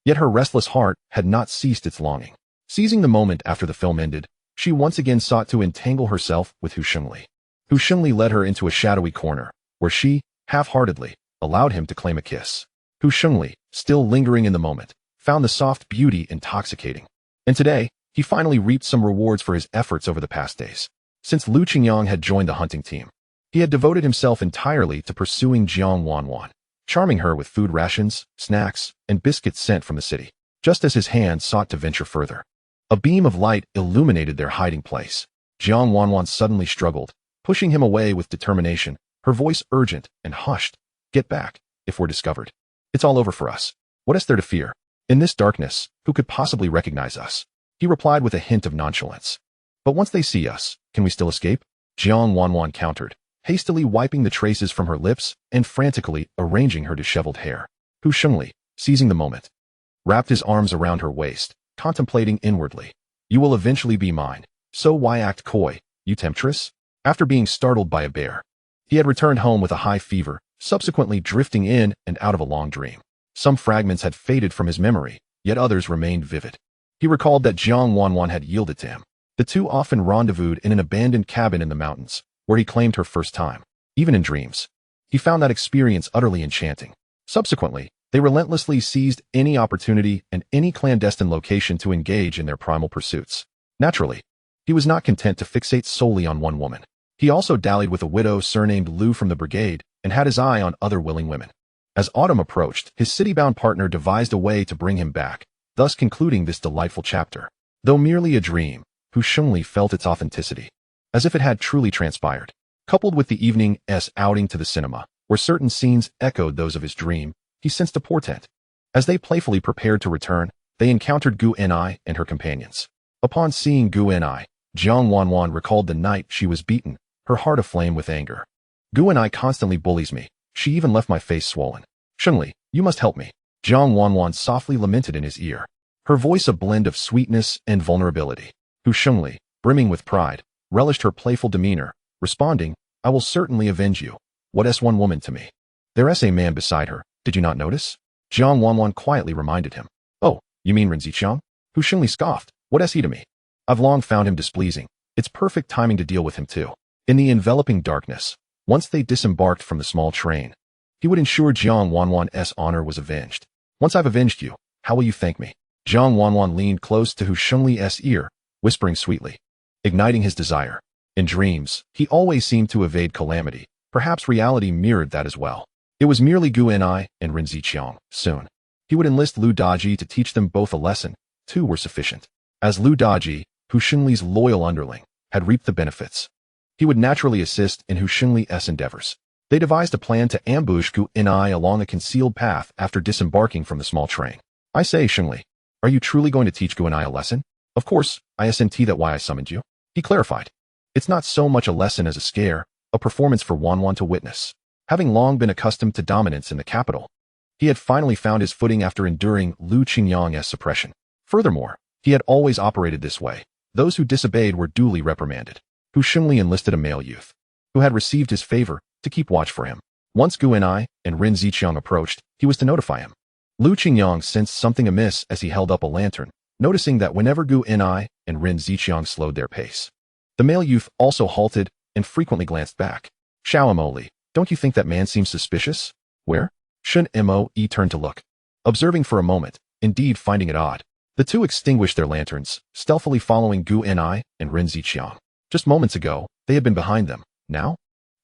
Yet her restless heart had not ceased its longing. Seizing the moment after the film ended, she once again sought to entangle herself with Hu Shengli. Hu Shengli led her into a shadowy corner, where she, half-heartedly, allowed him to claim a kiss. Hu Shengli, still lingering in the moment, found the soft beauty intoxicating. And today, he finally reaped some rewards for his efforts over the past days. Since Lu Qingyang had joined the hunting team, he had devoted himself entirely to pursuing Jiang Wanwan, charming her with food rations, snacks, and biscuits sent from the city, just as his hand sought to venture further. A beam of light illuminated their hiding place. Jiang Wanwan suddenly struggled, pushing him away with determination, her voice urgent and hushed. "Get back, if we're discovered. It's all over for us. What is there to fear? In this darkness, who could possibly recognize us?" He replied with a hint of nonchalance. "But once they see us, can we still escape?" Jiang Wanwan countered, hastily wiping the traces from her lips and frantically arranging her disheveled hair. Hu Shengli, seizing the moment, wrapped his arms around her waist, contemplating inwardly. "You will eventually be mine, so why act coy, you temptress?" After being startled by a bear, he had returned home with a high fever, subsequently drifting in and out of a long dream. Some fragments had faded from his memory, yet others remained vivid. He recalled that Jiang Wanwan had yielded to him. The two often rendezvoused in an abandoned cabin in the mountains, where he claimed her first time. Even in dreams, he found that experience utterly enchanting. Subsequently, they relentlessly seized any opportunity and any clandestine location to engage in their primal pursuits. Naturally, he was not content to fixate solely on one woman. He also dallied with a widow surnamed Lu from the brigade and had his eye on other willing women. As autumn approached, his city-bound partner devised a way to bring him back, thus concluding this delightful chapter. Though merely a dream, Hu Shengli felt its authenticity, as if it had truly transpired. Coupled with the evening's outing to the cinema, where certain scenes echoed those of his dream, he sensed a portent. As they playfully prepared to return, they encountered Gu Enai and her companions. Upon seeing Gu Enai, Jiang Wanwan recalled the night she was beaten, her heart aflame with anger. "Gu Enai constantly bullies me. She even left my face swollen. Shengli, you must help me." Jiang Wanwan softly lamented in his ear, her voice a blend of sweetness and vulnerability. Hu Shengli, brimming with pride, relished her playful demeanor, responding, "I will certainly avenge you. What is one woman to me?" "There's a man beside her, did you not notice?" Jiang Wanwan quietly reminded him. "Oh, you mean Ren Ziqiang?" Hu Shengli scoffed. "What is he to me? I've long found him displeasing. It's perfect timing to deal with him too." In the enveloping darkness, once they disembarked from the small train, he would ensure Jiang Wanwan's honor was avenged. "Once I've avenged you, how will you thank me?" Jiang Wanwan leaned close to Hu Shengli's ear, whispering sweetly, igniting his desire. In dreams, he always seemed to evade calamity. Perhaps reality mirrored that as well. It was merely Gu Enai and Ren Ziqiang. Soon, he would enlist Lu Daji to teach them both a lesson. Two were sufficient. As Lu Daji, Hu Xinli's loyal underling, had reaped the benefits. He would naturally assist in Hu Xinli's endeavors. They devised a plan to ambush Gu Inai along a concealed path after disembarking from the small train. I say, Xingli, are you truly going to teach Gu Inai a lesson? Of course, ISNT that why I summoned you. He clarified. It's not so much a lesson as a scare, a performance for Wanwan to witness. Having long been accustomed to dominance in the capital, he had finally found his footing after enduring Lu Qingyang's suppression. Furthermore, he had always operated this way. Those who disobeyed were duly reprimanded. Hu Xingli enlisted a male youth, who had received his favor, to keep watch for him. Once Gu Inai and Rin Ziqiang approached, he was to notify him. Lu Qingyang sensed something amiss as he held up a lantern, noticing that whenever Gu Inai and Rin Ziqiang slowed their pace, the male youth also halted and frequently glanced back. Shunimo, don't you think that man seems suspicious? Where? Shunimo turned to look, observing for a moment, indeed finding it odd. The two extinguished their lanterns, stealthily following Gu Inai and Rin Ziqiang. Just moments ago, they had been behind them. Now,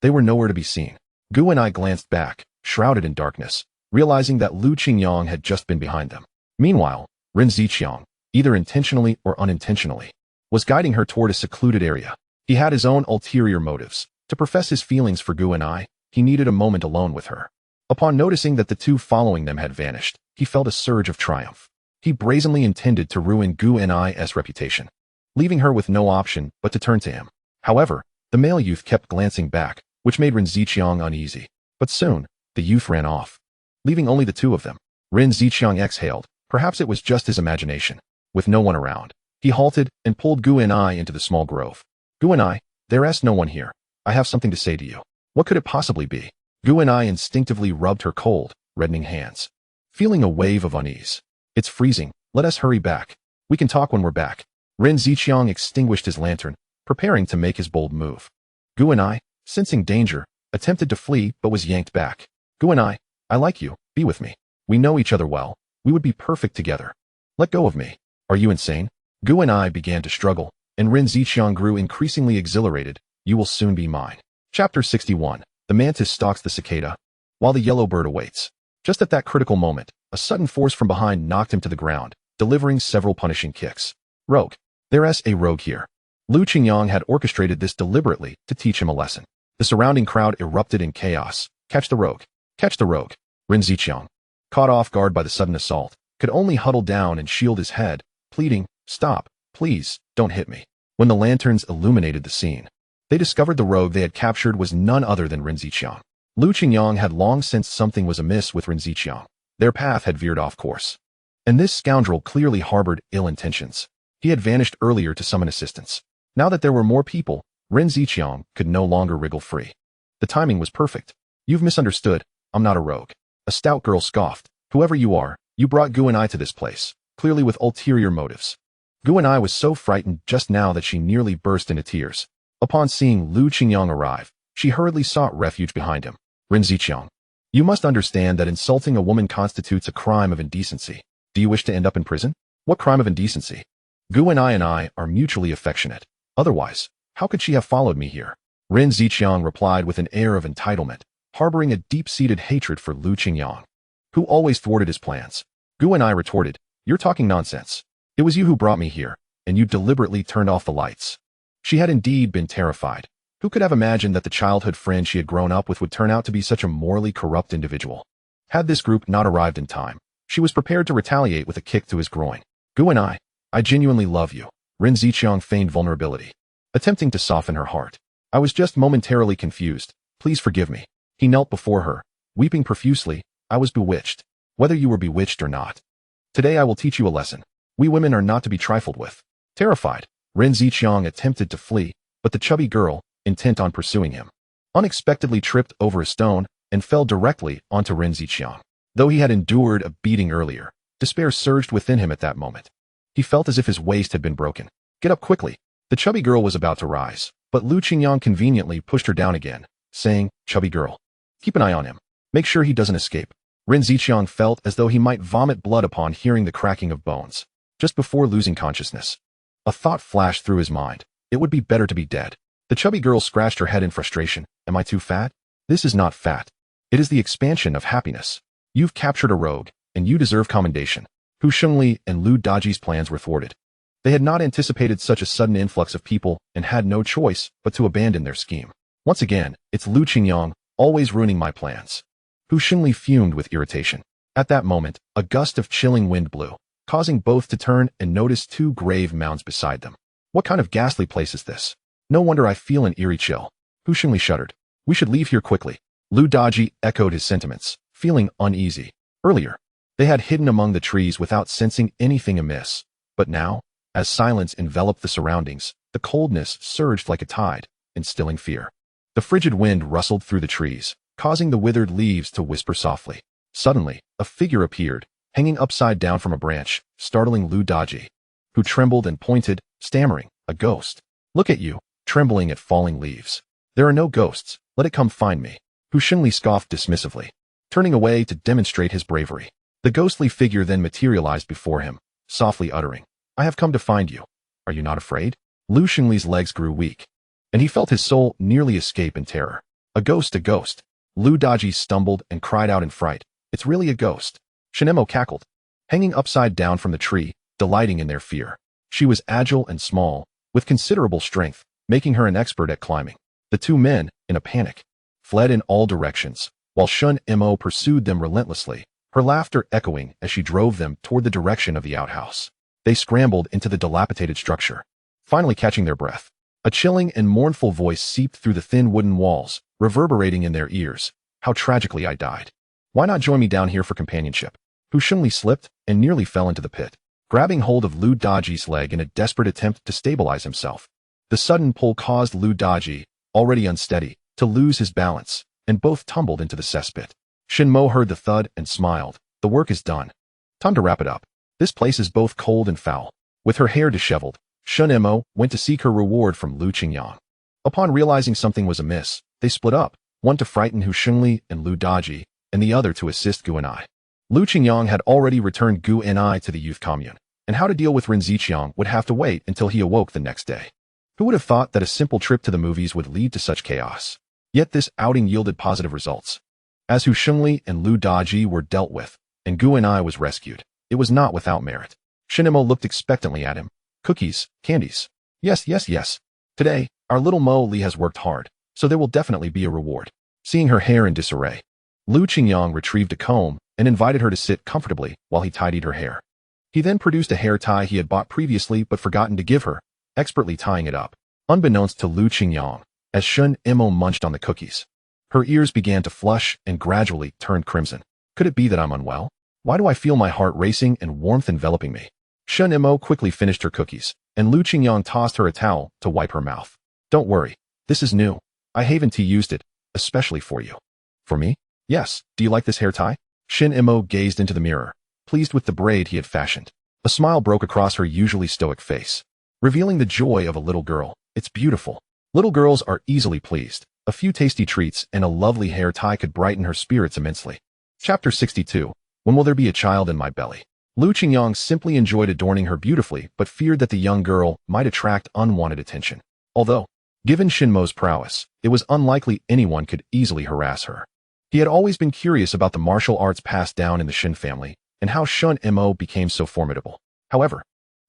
they were nowhere to be seen. Gu Inai glanced back, shrouded in darkness, realizing that Lu Qingyang had just been behind them. Meanwhile, Rin Ziqiang, either intentionally or unintentionally, was guiding her toward a secluded area. He had his own ulterior motives. To profess his feelings for Gu Inai, he needed a moment alone with her. Upon noticing that the two following them had vanished, he felt a surge of triumph. He brazenly intended to ruin Gu Inai's reputation, leaving her with no option but to turn to him. However, the male youth kept glancing back, which made Rin Ziqiang uneasy. But soon, the youth ran off, leaving only the two of them. Rin Ziqiang exhaled. Perhaps it was just his imagination. With no one around, he halted and pulled Gu Inai into the small grove. Gu Inai, there's no one here. I have something to say to you. What could it possibly be? Gu Inai instinctively rubbed her cold, reddening hands, feeling a wave of unease. It's freezing. Let us hurry back. We can talk when we're back. Rin Ziqiang extinguished his lantern, preparing to make his bold move. Gu Inai, sensing danger, attempted to flee but was yanked back. Gu Inai, I like you. Be with me. We know each other well. We would be perfect together. Let go of me. Are you insane? Gu Inai began to struggle, and Rin Ziqiang grew increasingly exhilarated. You will soon be mine. Chapter 61. The mantis stalks the cicada, while the yellow bird awaits. Just at that critical moment, a sudden force from behind knocked him to the ground, delivering several punishing kicks. Rogue. There's a rogue here. Lu Qingyang had orchestrated this deliberately to teach him a lesson. The surrounding crowd erupted in chaos. Catch the rogue. Catch the rogue. Rin Ziqiang, caught off guard by the sudden assault, could only huddle down and shield his head, pleading, Stop, please, don't hit me. When the lanterns illuminated the scene, they discovered the rogue they had captured was none other than Rin Ziqiang. Lu Qingyang had long sensed something was amiss with Rin Ziqiang. Their path had veered off course, and this scoundrel clearly harbored ill intentions. He had vanished earlier to summon assistance. Now that there were more people, Rin Ziqiang could no longer wriggle free. The timing was perfect. You've misunderstood. I'm not a rogue. A stout girl scoffed. Whoever you are, you brought Gu Inai to this place, clearly with ulterior motives. Gu Inai was so frightened just now that she nearly burst into tears. Upon seeing Lu Qingyang arrive, she hurriedly sought refuge behind him. Rin Ziqiang, you must understand that insulting a woman constitutes a crime of indecency. Do you wish to end up in prison? What crime of indecency? Gu Inai and I are mutually affectionate. Otherwise, how could she have followed me here? Rin Ziqiang replied with an air of entitlement, harboring a deep-seated hatred for Lu Qingyang, who always thwarted his plans. Gu Inai retorted, You're talking nonsense. It was you who brought me here, and you deliberately turned off the lights. She had indeed been terrified. Who could have imagined that the childhood friend she had grown up with would turn out to be such a morally corrupt individual? Had this group not arrived in time, she was prepared to retaliate with a kick to his groin. Gu Inai, I genuinely love you. Rin Ziqiang feigned vulnerability, attempting to soften her heart. I was just momentarily confused. Please forgive me. He knelt before her, weeping profusely. I was bewitched. Whether you were bewitched or not, today I will teach you a lesson. We women are not to be trifled with. Terrified, Rin Ziqiang attempted to flee, but the chubby girl, intent on pursuing him, unexpectedly tripped over a stone and fell directly onto Rin Ziqiang. Though he had endured a beating earlier, despair surged within him at that moment. He felt as if his waist had been broken. Get up quickly. The chubby girl was about to rise, but Lu Qingyang conveniently pushed her down again, saying, Chubby girl, keep an eye on him. Make sure he doesn't escape. Rin Ziqiang felt as though he might vomit blood upon hearing the cracking of bones. Just before losing consciousness, a thought flashed through his mind. It would be better to be dead. The chubby girl scratched her head in frustration. Am I too fat? This is not fat. It is the expansion of happiness. You've captured a rogue, and you deserve commendation. Hu Xingli and Lu Daji's plans were thwarted. They had not anticipated such a sudden influx of people and had no choice but to abandon their scheme. Once again, it's Lu Qingyang, always ruining my plans. Hu Xingli fumed with irritation. At that moment, a gust of chilling wind blew, causing both to turn and notice two grave mounds beside them. What kind of ghastly place is this? No wonder I feel an eerie chill. Hu Xingli shuddered. We should leave here quickly. Lu Daji echoed his sentiments, feeling uneasy. Earlier, they had hidden among the trees without sensing anything amiss. But now, as silence enveloped the surroundings, the coldness surged like a tide, instilling fear. The frigid wind rustled through the trees, causing the withered leaves to whisper softly. Suddenly, a figure appeared, hanging upside down from a branch, startling Lu Daji, who trembled and pointed, stammering, a ghost. Look at you, trembling at falling leaves. There are no ghosts, let it come find me. Hu Xingli scoffed dismissively, turning away to demonstrate his bravery. The ghostly figure then materialized before him, softly uttering, I have come to find you. Are you not afraid? Lu Xingli's legs grew weak, and he felt his soul nearly escape in terror. A ghost, a ghost. Lu Daji stumbled and cried out in fright. It's really a ghost. Shunimo cackled, hanging upside down from the tree, delighting in their fear. She was agile and small, with considerable strength, making her an expert at climbing. The two men, in a panic, fled in all directions, while Shunimo pursued them relentlessly, her laughter echoing as she drove them toward the direction of the outhouse. They scrambled into the dilapidated structure, finally catching their breath. A chilling and mournful voice seeped through the thin wooden walls, reverberating in their ears. How tragically I died. Why not join me down here for companionship? Hu Xingli slipped and nearly fell into the pit, grabbing hold of Lu Daji's leg in a desperate attempt to stabilize himself. The sudden pull caused Lu Daji, already unsteady, to lose his balance, and both tumbled into the cesspit. Shunimo heard the thud and smiled. The work is done. Time to wrap it up. This place is both cold and foul. With her hair disheveled, Shunimo went to seek her reward from Lu Qingyang. Upon realizing something was amiss, they split up, one to frighten Hu Xingli and Lu Daji, and the other to assist Gu and I. Lu Qingyang had already returned Gu and I to the youth commune, and how to deal with Ren Ziqiang would have to wait until he awoke the next day. Who would have thought that a simple trip to the movies would lead to such chaos? Yet this outing yielded positive results. As Hu Xingli and Lu Daji were dealt with, and Gu and I was rescued, it was not without merit. Shunimo looked expectantly at him. Cookies, candies. Yes, yes, yes. Today, our little Mo Li has worked hard, so there will definitely be a reward. Seeing her hair in disarray, Lu Qingyang retrieved a comb and invited her to sit comfortably while he tidied her hair. He then produced a hair tie he had bought previously but forgotten to give her, expertly tying it up. Unbeknownst to Lu Qingyang, as Shunimo munched on the cookies, her ears began to flush and gradually turned crimson. Could it be that I'm unwell? Why do I feel my heart racing and warmth enveloping me? Shunimo quickly finished her cookies, and Lu Qingyang tossed her a towel to wipe her mouth. Don't worry, this is new. I haven't used it, especially for you. For me? Yes, do you like this hair tie? Shunimo gazed into the mirror, pleased with the braid he had fashioned. A smile broke across her usually stoic face, revealing the joy of a little girl. It's beautiful. Little girls are easily pleased. A few tasty treats and a lovely hair tie could brighten her spirits immensely. Chapter 62. When will there be a child in my belly? Lu Qingyang simply enjoyed adorning her beautifully but feared that the young girl might attract unwanted attention. Although, given Shinmo's prowess, it was unlikely anyone could easily harass her. He had always been curious about the martial arts passed down in the Shin family and how Shunimo became so formidable. However,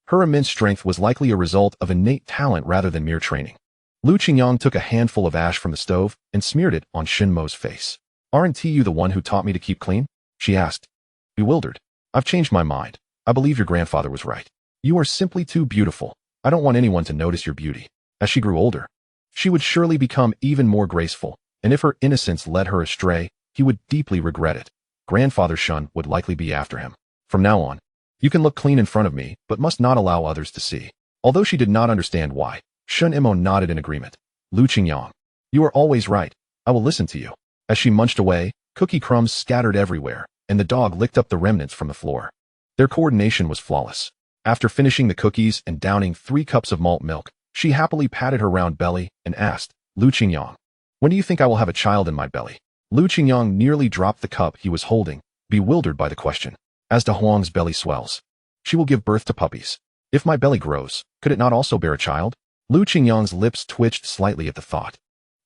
her immense strength was likely a result of innate talent rather than mere training. Lu Qingyang took a handful of ash from the stove and smeared it on Shinmo's face. Aren't you the one who taught me to keep clean? She asked, bewildered. I've changed my mind. I believe your grandfather was right. You are simply too beautiful. I don't want anyone to notice your beauty. As she grew older, she would surely become even more graceful, and if her innocence led her astray, he would deeply regret it. Grandfather Shun would likely be after him. From now on, you can look clean in front of me, but must not allow others to see. Although she did not understand why, Shunimo nodded in agreement. Lu Qingyang, you are always right. I will listen to you. As she munched away, cookie crumbs scattered everywhere, and the dog licked up the remnants from the floor. Their coordination was flawless. After finishing the cookies and downing 3 cups of malt milk, she happily patted her round belly and asked, Lu Qingyang, when do you think I will have a child in my belly? Lu Qingyang nearly dropped the cup he was holding, bewildered by the question. As Da Huang's belly swells, she will give birth to puppies. If my belly grows, could it not also bear a child? Lu Qingyang's lips twitched slightly at the thought.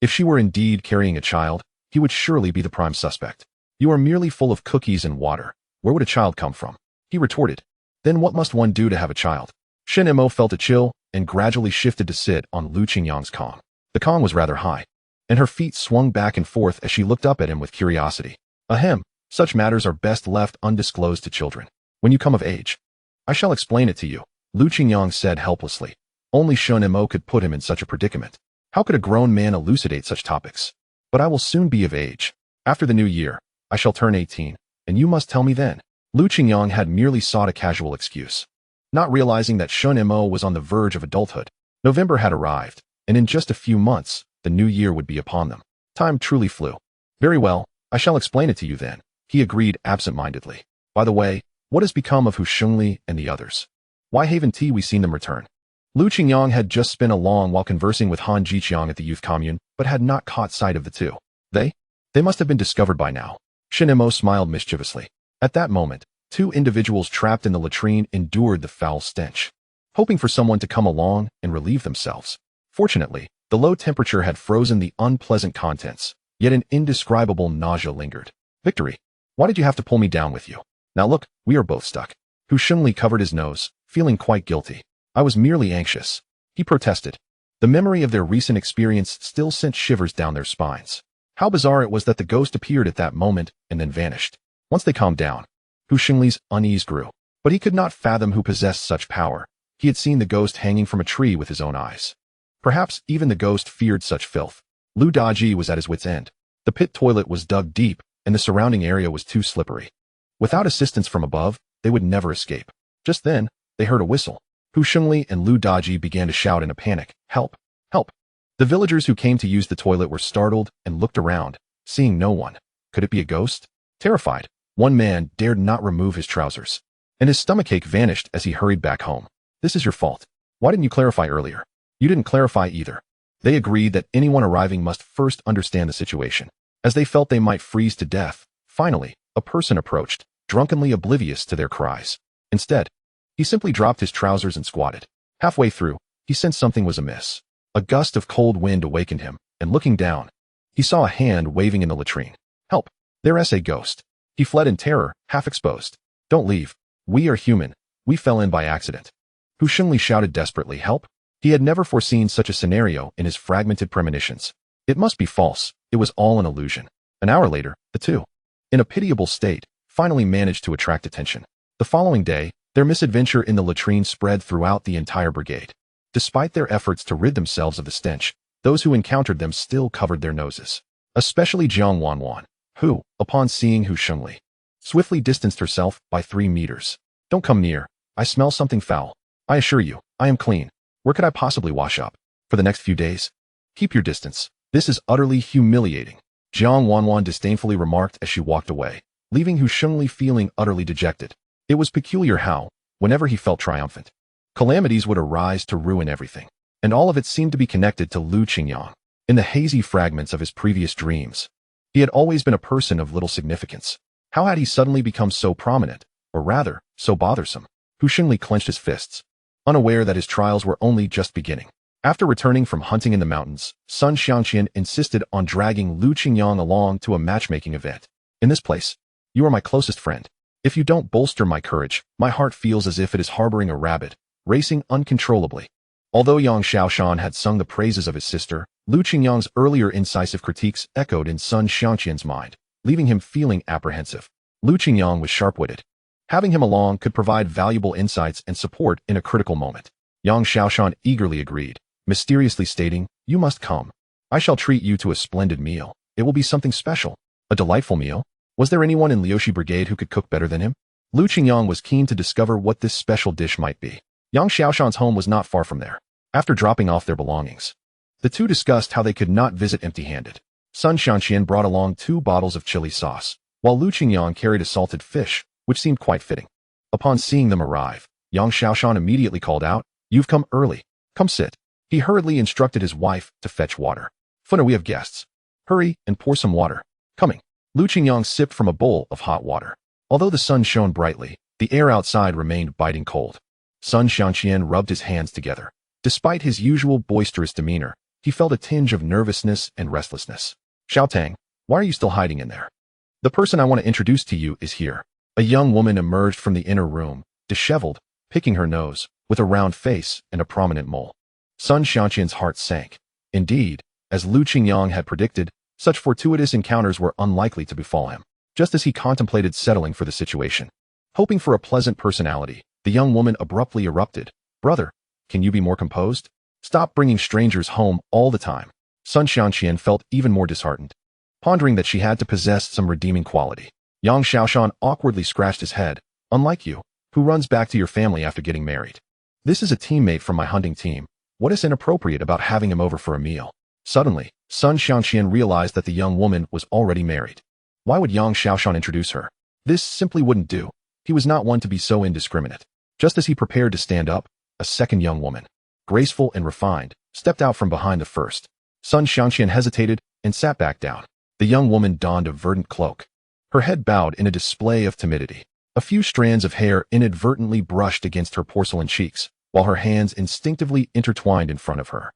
If she were indeed carrying a child, he would surely be the prime suspect. You are merely full of cookies and water. Where would a child come from? He retorted. Then what must one do to have a child? Shunimo felt a chill and gradually shifted to sit on Lu Qingyang's kong. The kong was rather high, and her feet swung back and forth as she looked up at him with curiosity. Ahem, such matters are best left undisclosed to children. When you come of age, I shall explain it to you, Lu Qingyang said helplessly. Only Shunimo could put him in such a predicament. How could a grown man elucidate such topics? But I will soon be of age. After the new year, I shall turn 18, and you must tell me then. Lu Qingyang had merely sought a casual excuse. Not realizing that Shunimo was on the verge of adulthood, November had arrived, and in just a few months, the new year would be upon them. Time truly flew. Very well, I shall explain it to you then, he agreed absent-mindedly. By the way, what has become of Hu Shengli and the others? Why haven't we seen them return? Lu Qingyang had just spent a long while conversing with Han Jiqiang at the youth commune, but had not caught sight of the two. They must have been discovered by now. Shunimo smiled mischievously. At that moment, two individuals trapped in the latrine endured the foul stench, hoping for someone to come along and relieve themselves. Fortunately, the low temperature had frozen the unpleasant contents, yet an indescribable nausea lingered. Victory! Why did you have to pull me down with you? Now look, we are both stuck. Hu Shengli covered his nose, feeling quite guilty. I was merely anxious, he protested. The memory of their recent experience still sent shivers down their spines. How bizarre it was that the ghost appeared at that moment and then vanished. Once they calmed down, Hu Shengli's unease grew, but he could not fathom who possessed such power. He had seen the ghost hanging from a tree with his own eyes. Perhaps even the ghost feared such filth. Lu Daji was at his wit's end. The pit toilet was dug deep, and the surrounding area was too slippery. Without assistance from above, they would never escape. Just then, they heard a whistle. Hu Shengli and Lu Daji began to shout in a panic, "Help! Help!" The villagers who came to use the toilet were startled and looked around, seeing no one. Could it be a ghost? Terrified, one man dared not remove his trousers, and his stomachache vanished as he hurried back home. This is your fault. Why didn't you clarify earlier? You didn't clarify either. They agreed that anyone arriving must first understand the situation. As they felt they might freeze to death, finally, a person approached, drunkenly oblivious to their cries. Instead, he simply dropped his trousers and squatted. Halfway through, he sensed something was amiss. A gust of cold wind awakened him, and looking down, he saw a hand waving in the latrine. Help! There's a ghost. He fled in terror, half exposed. Don't leave. We are human. We fell in by accident. Hu Shengli shouted desperately, help! He had never foreseen such a scenario in his fragmented premonitions. It must be false. It was all an illusion. An hour later, the two, in a pitiable state, finally managed to attract attention. The following day, their misadventure in the latrine spread throughout the entire brigade. Despite their efforts to rid themselves of the stench, those who encountered them still covered their noses. Especially Jiang Wanwan, who, upon seeing Hu Shengli, swiftly distanced herself by 3 meters. Don't come near. I smell something foul. I assure you, I am clean. Where could I possibly wash up? For the next few days? Keep your distance. This is utterly humiliating, Jiang Wanwan disdainfully remarked as she walked away, leaving Hu Shengli feeling utterly dejected. It was peculiar how, whenever he felt triumphant, calamities would arise to ruin everything, and all of it seemed to be connected to Lu Qingyang. In the hazy fragments of his previous dreams, he had always been a person of little significance. How had he suddenly become so prominent, or rather, so bothersome? Hu Shengli clenched his fists, unaware that his trials were only just beginning. After returning from hunting in the mountains, Sun Xiangqian insisted on dragging Lu Qingyang along to a matchmaking event. In this place, you are my closest friend. If you don't bolster my courage, my heart feels as if it is harboring a rabbit, racing uncontrollably. Although Yang Xiaoshan had sung the praises of his sister, Lu Qingyang's earlier incisive critiques echoed in Sun Xiangqian's mind, leaving him feeling apprehensive. Lu Qingyang was sharp-witted. Having him along could provide valuable insights and support in a critical moment. Yang Xiaoshan eagerly agreed, mysteriously stating, you must come. I shall treat you to a splendid meal. It will be something special. A delightful meal. Was there anyone in Liushi Brigade who could cook better than him? Lu Qingyang was keen to discover what this special dish might be. Yang Xiaoshan's home was not far from there. After dropping off their belongings, the two discussed how they could not visit empty-handed. Sun Xiangqian brought along 2 bottles of chili sauce, while Lu Qingyang carried a salted fish, which seemed quite fitting. Upon seeing them arrive, Yang Xiaoshan immediately called out, you've come early. Come sit. He hurriedly instructed his wife to fetch water. Funa, we have guests. Hurry and pour some water. Coming. Lu Qingyang sipped from a bowl of hot water. Although the sun shone brightly, the air outside remained biting cold. Sun Xiangqian rubbed his hands together. Despite his usual boisterous demeanor, he felt a tinge of nervousness and restlessness. Xiaotang, why are you still hiding in there? The person I want to introduce to you is here. A young woman emerged from the inner room, disheveled, picking her nose, with a round face and a prominent mole. Sun Xiangqian's heart sank. Indeed, as Lu Qingyang had predicted, such fortuitous encounters were unlikely to befall him. Just as he contemplated settling for the situation, hoping for a pleasant personality, the young woman abruptly erupted. "Brother, can you be more composed? Stop bringing strangers home all the time." Sun Xiangqian felt even more disheartened, pondering that she had to possess some redeeming quality. Yang Xiaoshan awkwardly scratched his head. "Unlike you, who runs back to your family after getting married. This is a teammate from my hunting team. What is inappropriate about having him over for a meal?" Suddenly, Sun Xiangqian realized that the young woman was already married. Why would Yang Xiaoshan introduce her? This simply wouldn't do. He was not one to be so indiscriminate. Just as he prepared to stand up, a second young woman, graceful and refined, stepped out from behind the first. Sun Xiangqian hesitated and sat back down. The young woman donned a verdant cloak. Her head bowed in a display of timidity. A few strands of hair inadvertently brushed against her porcelain cheeks, while her hands instinctively intertwined in front of her.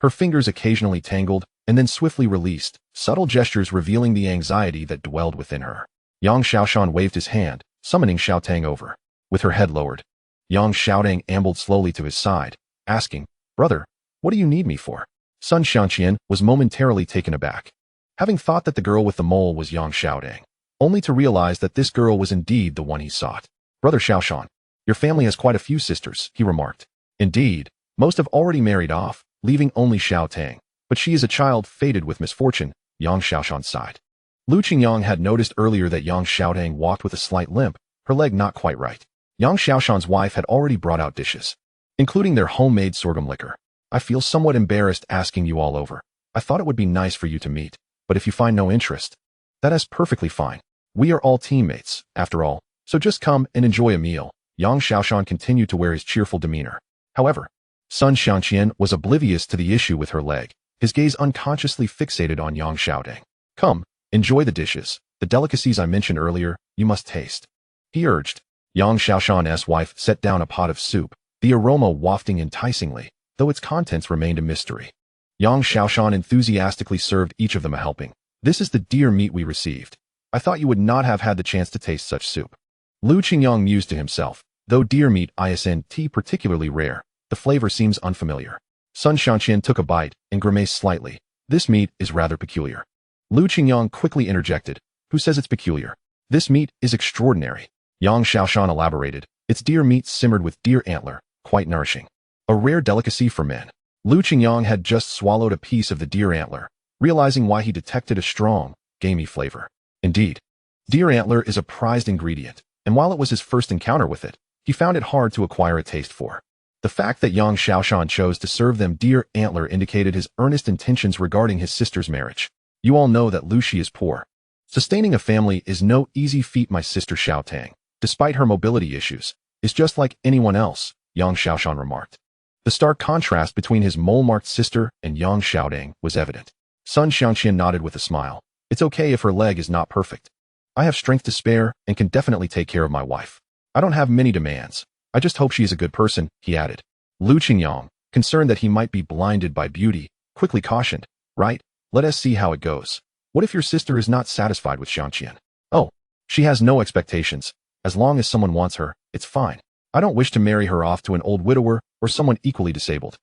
Her fingers occasionally tangled and then swiftly released, subtle gestures revealing the anxiety that dwelled within her. Yang Xiaoshan waved his hand, summoning Xiaotang over. With her head lowered, Yang Xiaotang ambled slowly to his side, asking, "Brother, what do you need me for?" Sun Xiangqian was momentarily taken aback, having thought that the girl with the mole was Yang Xiaotang, only to realize that this girl was indeed the one he sought. "Brother Xiaoshan, your family has quite a few sisters," he remarked. "Indeed, most have already married off, leaving only Xiaotang, but she is a child fated with misfortune," Yang Xiaoshan sighed. Lu Qingyang had noticed earlier that Yang Xiaotang walked with a slight limp, her leg not quite right. Yang Xiaoshan's wife had already brought out dishes, including their homemade sorghum liquor. "I feel somewhat embarrassed asking you all over. I thought it would be nice for you to meet, but if you find no interest, that is perfectly fine. We are all teammates, after all, so just come and enjoy a meal." Yang Xiaoshan continued to wear his cheerful demeanor. However, Sun Xiangqian was oblivious to the issue with her leg, his gaze unconsciously fixated on Yang Xiaotang. "Come, enjoy the dishes. The delicacies I mentioned earlier, you must taste," he urged. Yang Xiaoshan's wife set down a pot of soup, the aroma wafting enticingly, though its contents remained a mystery. Yang Xiaoshan enthusiastically served each of them a helping. "This is the deer meat we received. I thought you would not have had the chance to taste such soup." Lu Qingyang mused to himself, though deer meat isn't particularly rare, the flavor seems unfamiliar. Sun Xiangqian took a bite and grimaced slightly. "This meat is rather peculiar." Lu Qingyang quickly interjected. "Who says it's peculiar? This meat is extraordinary." Yang Xiaoshan elaborated. "It's deer meat simmered with deer antler, quite nourishing. A rare delicacy for men." Lu Qingyang had just swallowed a piece of the deer antler, realizing why he detected a strong, gamey flavor. Indeed, deer antler is a prized ingredient, and while it was his first encounter with it, he found it hard to acquire a taste for. The fact that Yang Xiaoshan chose to serve them deer antler indicated his earnest intentions regarding his sister's marriage. "You all know that Lu Xi is poor. Sustaining a family is no easy feat. My sister Xiaotang, despite her mobility issues, is just like anyone else," Yang Xiaoshan remarked. The stark contrast between his mole-marked sister and Yang Xiaotang was evident. Sun Xiangqian nodded with a smile. "It's okay if her leg is not perfect. I have strength to spare and can definitely take care of my wife. I don't have many demands. I just hope she is a good person," he added. Lu Qingyang, concerned that he might be blinded by beauty, quickly cautioned. "Right, let us see how it goes. What if your sister is not satisfied with Xiangqian?" "Oh, she has no expectations. As long as someone wants her, it's fine. I don't wish to marry her off to an old widower or someone equally disabled.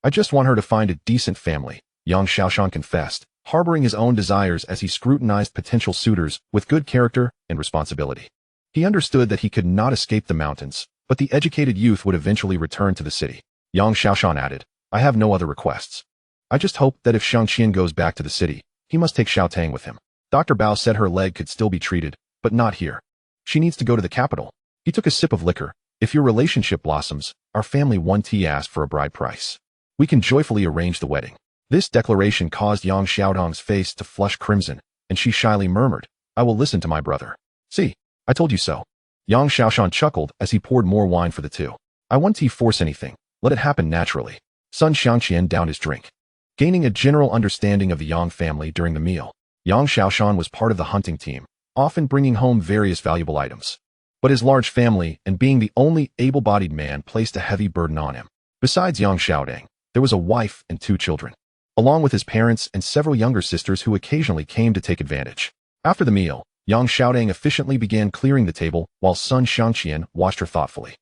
I just want her to find a decent family," Yang Xiaoshan confessed, harboring his own desires as he scrutinized potential suitors with good character and responsibility. He understood that he could not escape the mountains, but the educated youth would eventually return to the city. Yang Xiaoshan added, "I have no other requests. I just hope that if Xiangqian goes back to the city, he must take Xiaotang with him." Dr. Bao said her leg could still be treated, but not here. She needs to go to the capital. He took a sip of liquor. "If your relationship blossoms, our family won't ask for a bride price. We can joyfully arrange the wedding." This declaration caused Yang Xiaotang's face to flush crimson, and she shyly murmured, "I will listen to my brother." "See, I told you so." Yang Xiaoshan chuckled as he poured more wine for the two. "I won't force anything. Let it happen naturally." Sun Xiangqian downed his drink. Gaining a general understanding of the Yang family during the meal, Yang Xiaoshan was part of the hunting team, often bringing home various valuable items. But his large family and being the only able-bodied man placed a heavy burden on him. Besides Yang Xiaotang, there was a wife and 2 children, along with his parents and several younger sisters who occasionally came to take advantage. After the meal, Yang Xiaotang efficiently began clearing the table while Sun Xiangqian watched her thoughtfully.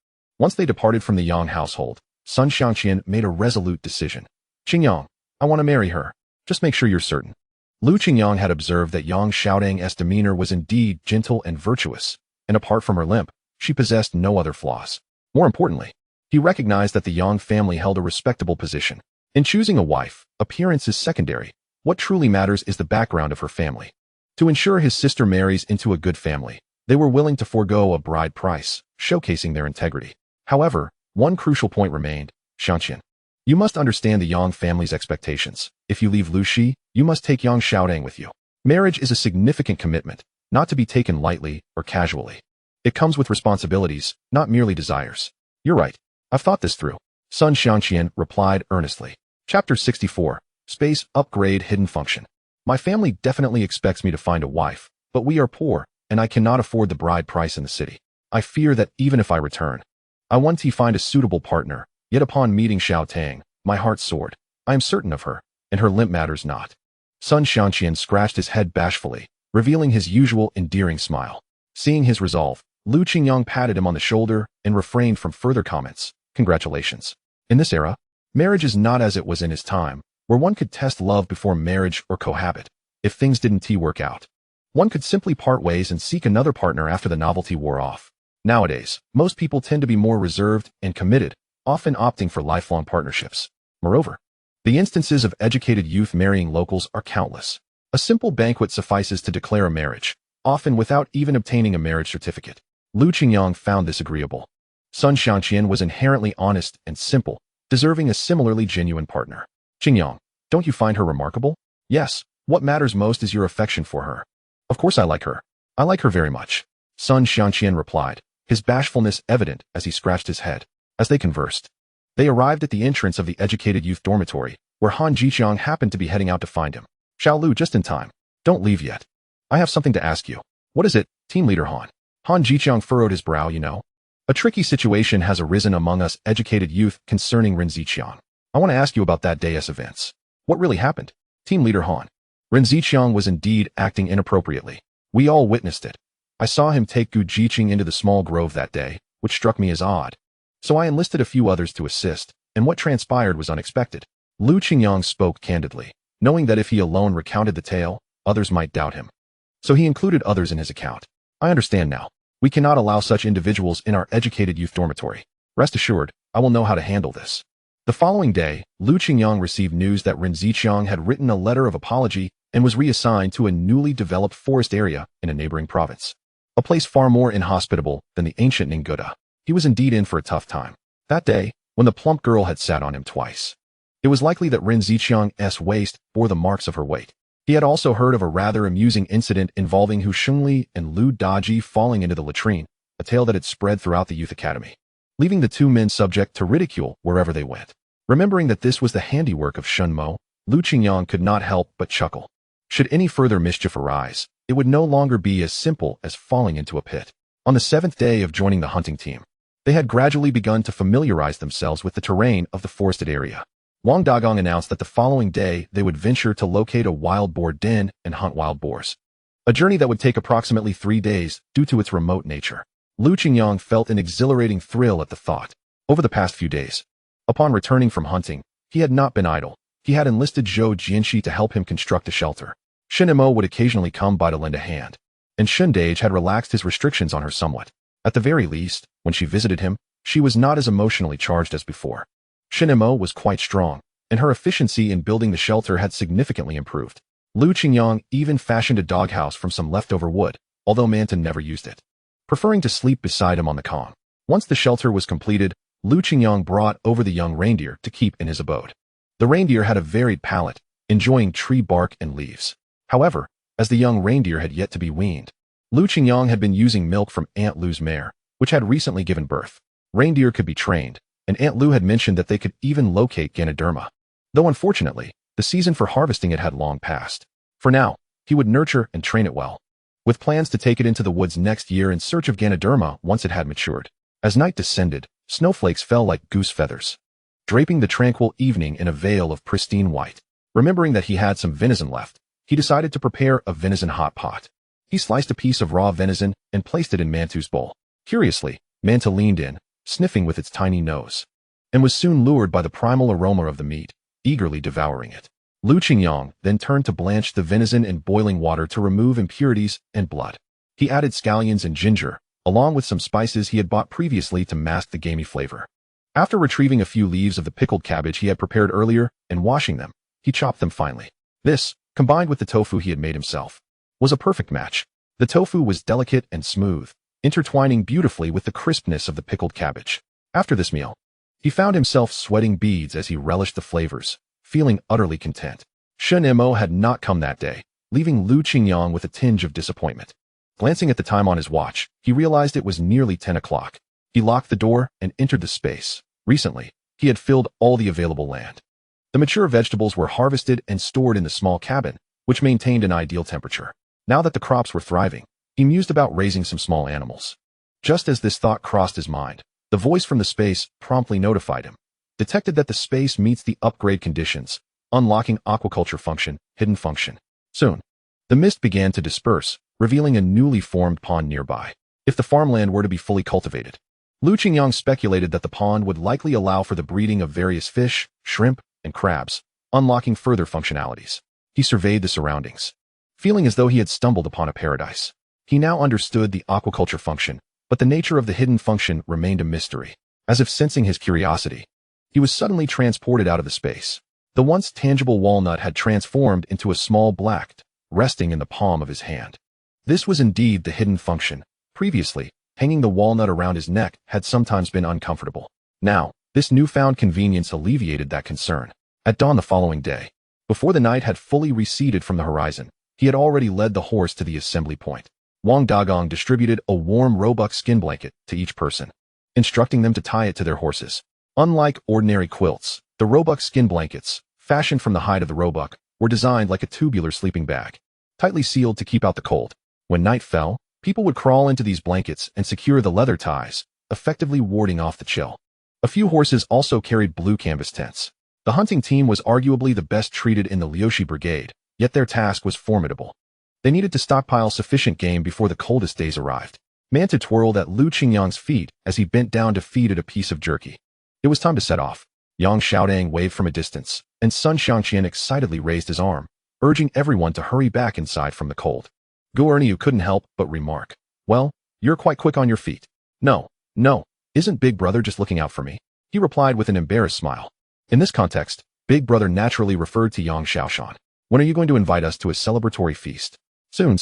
Once they departed from the Yang household, Sun Xiangqian made a resolute decision. Qingyang, I want to marry her. Just make sure you're certain. Lu Qingyang had observed that Yang Xiaodang's demeanor was indeed gentle and virtuous, and apart from her limp, she possessed no other flaws. More importantly, he recognized that the Yang family held a respectable position. In choosing a wife, appearance is secondary. What truly matters is the background of her family. To ensure his sister marries into a good family, they were willing to forego a bride price, showcasing their integrity. However, one crucial point remained. Xiangqian, you must understand the Yang family's expectations. If you leave Lushi, you must take Yang Xiaodang with you. Marriage is a significant commitment, not to be taken lightly or casually. It comes with responsibilities, not merely desires. You're right. I've thought this through. Sun Xiangqian replied earnestly. Chapter 64. Space Upgrade Hidden Function. My family definitely expects me to find a wife, but we are poor, and I cannot afford the bride price in the city. I fear that even if I return, I want to find a suitable partner, yet upon meeting Xiao Tang, my heart soared. I am certain of her, and her limp matters not. Sun Xiangqian scratched his head bashfully, revealing his usual endearing smile. Seeing his resolve, Lu Qingyang patted him on the shoulder and refrained from further comments. Congratulations. In this era, marriage is not as it was in his time, where one could test love before marriage or cohabit. If things didn't work out, one could simply part ways and seek another partner after the novelty wore off. Nowadays, most people tend to be more reserved and committed, often opting for lifelong partnerships. Moreover, the instances of educated youth marrying locals are countless. A simple banquet suffices to declare a marriage, often without even obtaining a marriage certificate. Lu Qingyang found this agreeable. Sun Xiangqian was inherently honest and simple, deserving a similarly genuine partner. Qingyang, don't you find her remarkable? Yes, what matters most is your affection for her. Of course I like her. I like her very much. Sun Xiangqian replied, his bashfulness evident as he scratched his head. As they conversed, they arrived at the entrance of the educated youth dormitory, where Han Jiqiang happened to be heading out to find him. Xiao Lu, just in time. Don't leave yet. I have something to ask you. What is it, team leader Han? Han Jiqiang furrowed his brow. A tricky situation has arisen among us educated youth concerning Ren Ziqiang. I want to ask you about that day's events. What really happened? Team leader Han. Ren Ziqiang was indeed acting inappropriately. We all witnessed it. I saw him take Gu Jiqing into the small grove that day, which struck me as odd. So I enlisted a few others to assist, and what transpired was unexpected. Lu Qingyang spoke candidly, knowing that if he alone recounted the tale, others might doubt him. So he included others in his account. I understand now. We cannot allow such individuals in our educated youth dormitory. Rest assured, I will know how to handle this. The following day, Lu Qingyang received news that Ren Ziqiang had written a letter of apology and was reassigned to a newly developed forest area in a neighboring province. A place far more inhospitable than the ancient Ningguda. He was indeed in for a tough time. That day, when the plump girl had sat on him twice, it was likely that Ren Ziqiang's waist bore the marks of her weight. He had also heard of a rather amusing incident involving Hu Shengli and Lu Daji falling into the latrine, a tale that had spread throughout the youth academy, leaving the two men subject to ridicule wherever they went. Remembering that this was the handiwork of Shunimo, Lu Qingyang could not help but chuckle. Should any further mischief arise, it would no longer be as simple as falling into a pit. On the 7th day of joining the hunting team, they had gradually begun to familiarize themselves with the terrain of the forested area. Wang Dagong announced that the following day they would venture to locate a wild boar den and hunt wild boars. A journey that would take approximately 3 days due to its remote nature. Lu Qingyang felt an exhilarating thrill at the thought. Over the past few days, upon returning from hunting, he had not been idle. He had enlisted Zhou Jianxi to help him construct a shelter. Shunimo would occasionally come by to lend a hand, and Shundage had relaxed his restrictions on her somewhat. At the very least, when she visited him, she was not as emotionally charged as before. Shunimo was quite strong, and her efficiency in building the shelter had significantly improved. Lu Qingyang even fashioned a doghouse from some leftover wood, although Manton never used it, preferring to sleep beside him on the Kong. Once the shelter was completed, Lu Qingyang brought over the young reindeer to keep in his abode. The reindeer had a varied palate, enjoying tree bark and leaves. However, as the young reindeer had yet to be weaned, Lu Qingyang had been using milk from Aunt Lu's mare, which had recently given birth. Reindeer could be trained, and Aunt Lu had mentioned that they could even locate Ganoderma. Though unfortunately, the season for harvesting it had long passed. For now, he would nurture and train it well, with plans to take it into the woods next year in search of Ganoderma once it had matured. As night descended, snowflakes fell like goose feathers, draping the tranquil evening in a veil of pristine white. Remembering that he had some venison left, he decided to prepare a venison hot pot. He sliced a piece of raw venison and placed it in Mantu's bowl. Curiously, Manta leaned in, sniffing with its tiny nose, and was soon lured by the primal aroma of the meat, eagerly devouring it. Lu Qingyang then turned to blanch the venison in boiling water to remove impurities and blood. He added scallions and ginger, along with some spices he had bought previously to mask the gamey flavor. After retrieving a few leaves of the pickled cabbage he had prepared earlier and washing them, he chopped them finely. This, combined with the tofu he had made himself, was a perfect match. The tofu was delicate and smooth, intertwining beautifully with the crispness of the pickled cabbage. After this meal, he found himself sweating beads as he relished the flavors, feeling utterly content. Shunimo had not come that day, leaving Lu Qingyang with a tinge of disappointment. Glancing at the time on his watch, he realized it was nearly 10 o'clock. He locked the door and entered the space. Recently, he had filled all the available land. The mature vegetables were harvested and stored in the small cabin, which maintained an ideal temperature. Now that the crops were thriving, he mused about raising some small animals. Just as this thought crossed his mind, the voice from the space promptly notified him. Detected that the space meets the upgrade conditions, unlocking aquaculture function, hidden function. Soon, the mist began to disperse, revealing a newly formed pond nearby. If the farmland were to be fully cultivated, Lu Qingyang speculated that the pond would likely allow for the breeding of various fish, shrimp, and crabs, unlocking further functionalities. He surveyed the surroundings, feeling as though he had stumbled upon a paradise. He now understood the aquaculture function, but the nature of the hidden function remained a mystery. As if sensing his curiosity, he was suddenly transported out of the space. The once tangible walnut had transformed into a small black, resting in the palm of his hand. This was indeed the hidden function. Previously, hanging the walnut around his neck had sometimes been uncomfortable. Now, this newfound convenience alleviated that concern. At dawn the following day, before the night had fully receded from the horizon, he had already led the horse to the assembly point. Wang Dagong distributed a warm roebuck skin blanket to each person, instructing them to tie it to their horses. Unlike ordinary quilts, the roebuck skin blankets, fashioned from the hide of the roebuck, were designed like a tubular sleeping bag, tightly sealed to keep out the cold. When night fell, people would crawl into these blankets and secure the leather ties, effectively warding off the chill. A few horses also carried blue canvas tents. The hunting team was arguably the best treated in the Liushi Brigade, yet their task was formidable. They needed to stockpile sufficient game before the coldest days arrived. Manta twirled at Lu Qingyang's feet as he bent down to feed it a piece of jerky. It was time to set off. Yang Xiaodang waved from a distance, and Sun Xiangqian excitedly raised his arm, urging everyone to hurry back inside from the cold. Gu Erniu couldn't help but remark, "Well, you're quite quick on your feet." No, isn't Big Brother just looking out for me?" he replied with an embarrassed smile. In this context, Big Brother naturally referred to Yang Xiaoshan. "When are you going to invite us to a celebratory feast?" Soon.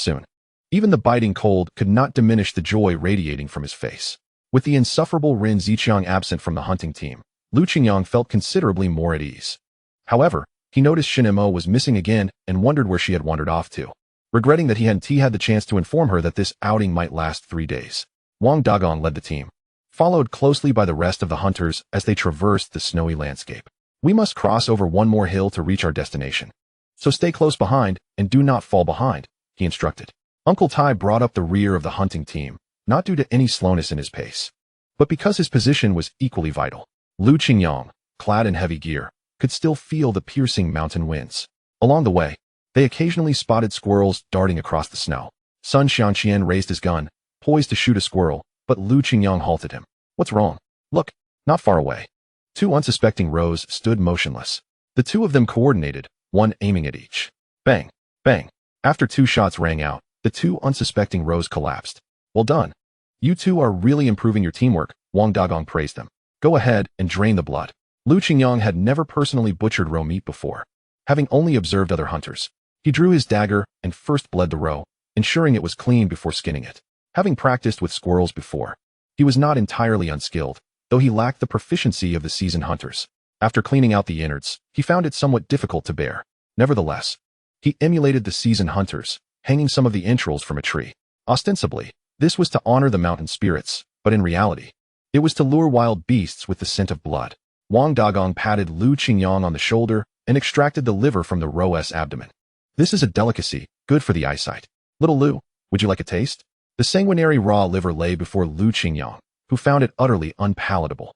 Even the biting cold could not diminish the joy radiating from his face. With the insufferable Ren Ziqiang absent from the hunting team, Lu Qingyang felt considerably more at ease. However, he noticed Shunimo was missing again and wondered where she had wandered off to. Regretting that he hadn't had the chance to inform her that this outing might last 3 days, Wang Dagong led the team, followed closely by the rest of the hunters as they traversed the snowy landscape. "We must cross over one more hill to reach our destination. So stay close behind and do not fall behind," he instructed. Uncle Tai brought up the rear of the hunting team, not due to any slowness in his pace, but because his position was equally vital. Lu Qingyang, clad in heavy gear, could still feel the piercing mountain winds. Along the way, they occasionally spotted squirrels darting across the snow. Sun Xiangqian raised his gun, poised to shoot a squirrel, but Lu Qingyang halted him. "What's wrong?" "Look, not far away." 2 unsuspecting roes stood motionless. The 2 of them coordinated, one aiming at each. Bang, bang. After 2 shots rang out, the 2 unsuspecting roes collapsed. "Well done. You 2 are really improving your teamwork," Wang Dagong praised them. "Go ahead and drain the blood." Lu Qingyang had never personally butchered roe meat before, having only observed other hunters. He drew his dagger and first bled the roe, ensuring it was clean before skinning it. Having practiced with squirrels before, he was not entirely unskilled, though he lacked the proficiency of the seasoned hunters. After cleaning out the innards, he found it somewhat difficult to bear. Nevertheless, he emulated the seasoned hunters, hanging some of the entrails from a tree. Ostensibly, this was to honor the mountain spirits, but in reality, it was to lure wild beasts with the scent of blood. Wang Dagong patted Lu Qingyang on the shoulder and extracted the liver from the roe's abdomen. "This is a delicacy, good for the eyesight. Little Lu, would you like a taste?" The sanguinary raw liver lay before Lu Qingyang, who found it utterly unpalatable,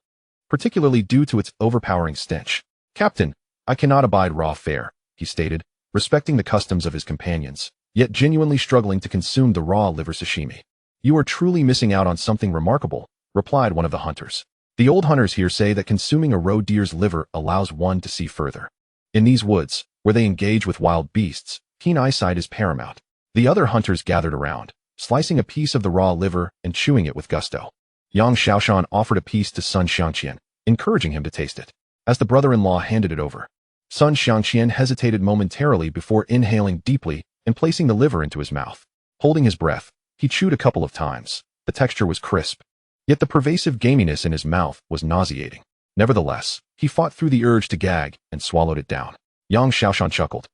particularly due to its overpowering stench. "Captain, I cannot abide raw fare," he stated, respecting the customs of his companions, yet genuinely struggling to consume the raw liver sashimi. "You are truly missing out on something remarkable," replied one of the hunters. The old hunters here say that consuming a roe deer's liver allows one to see further. In these woods, where they engage with wild beasts, keen eyesight is paramount. The other hunters gathered around, slicing a piece of the raw liver and chewing it with gusto. Yang Xiaoshan offered a piece to Sun Xiangqian, encouraging him to taste it. As the brother-in-law handed it over, Sun Xiangqian hesitated momentarily before inhaling deeply and placing the liver into his mouth. Holding his breath, he chewed a couple of times. The texture was crisp, yet the pervasive gaminess in his mouth was nauseating. Nevertheless, he fought through the urge to gag and swallowed it down. Yang Xiaoshan chuckled.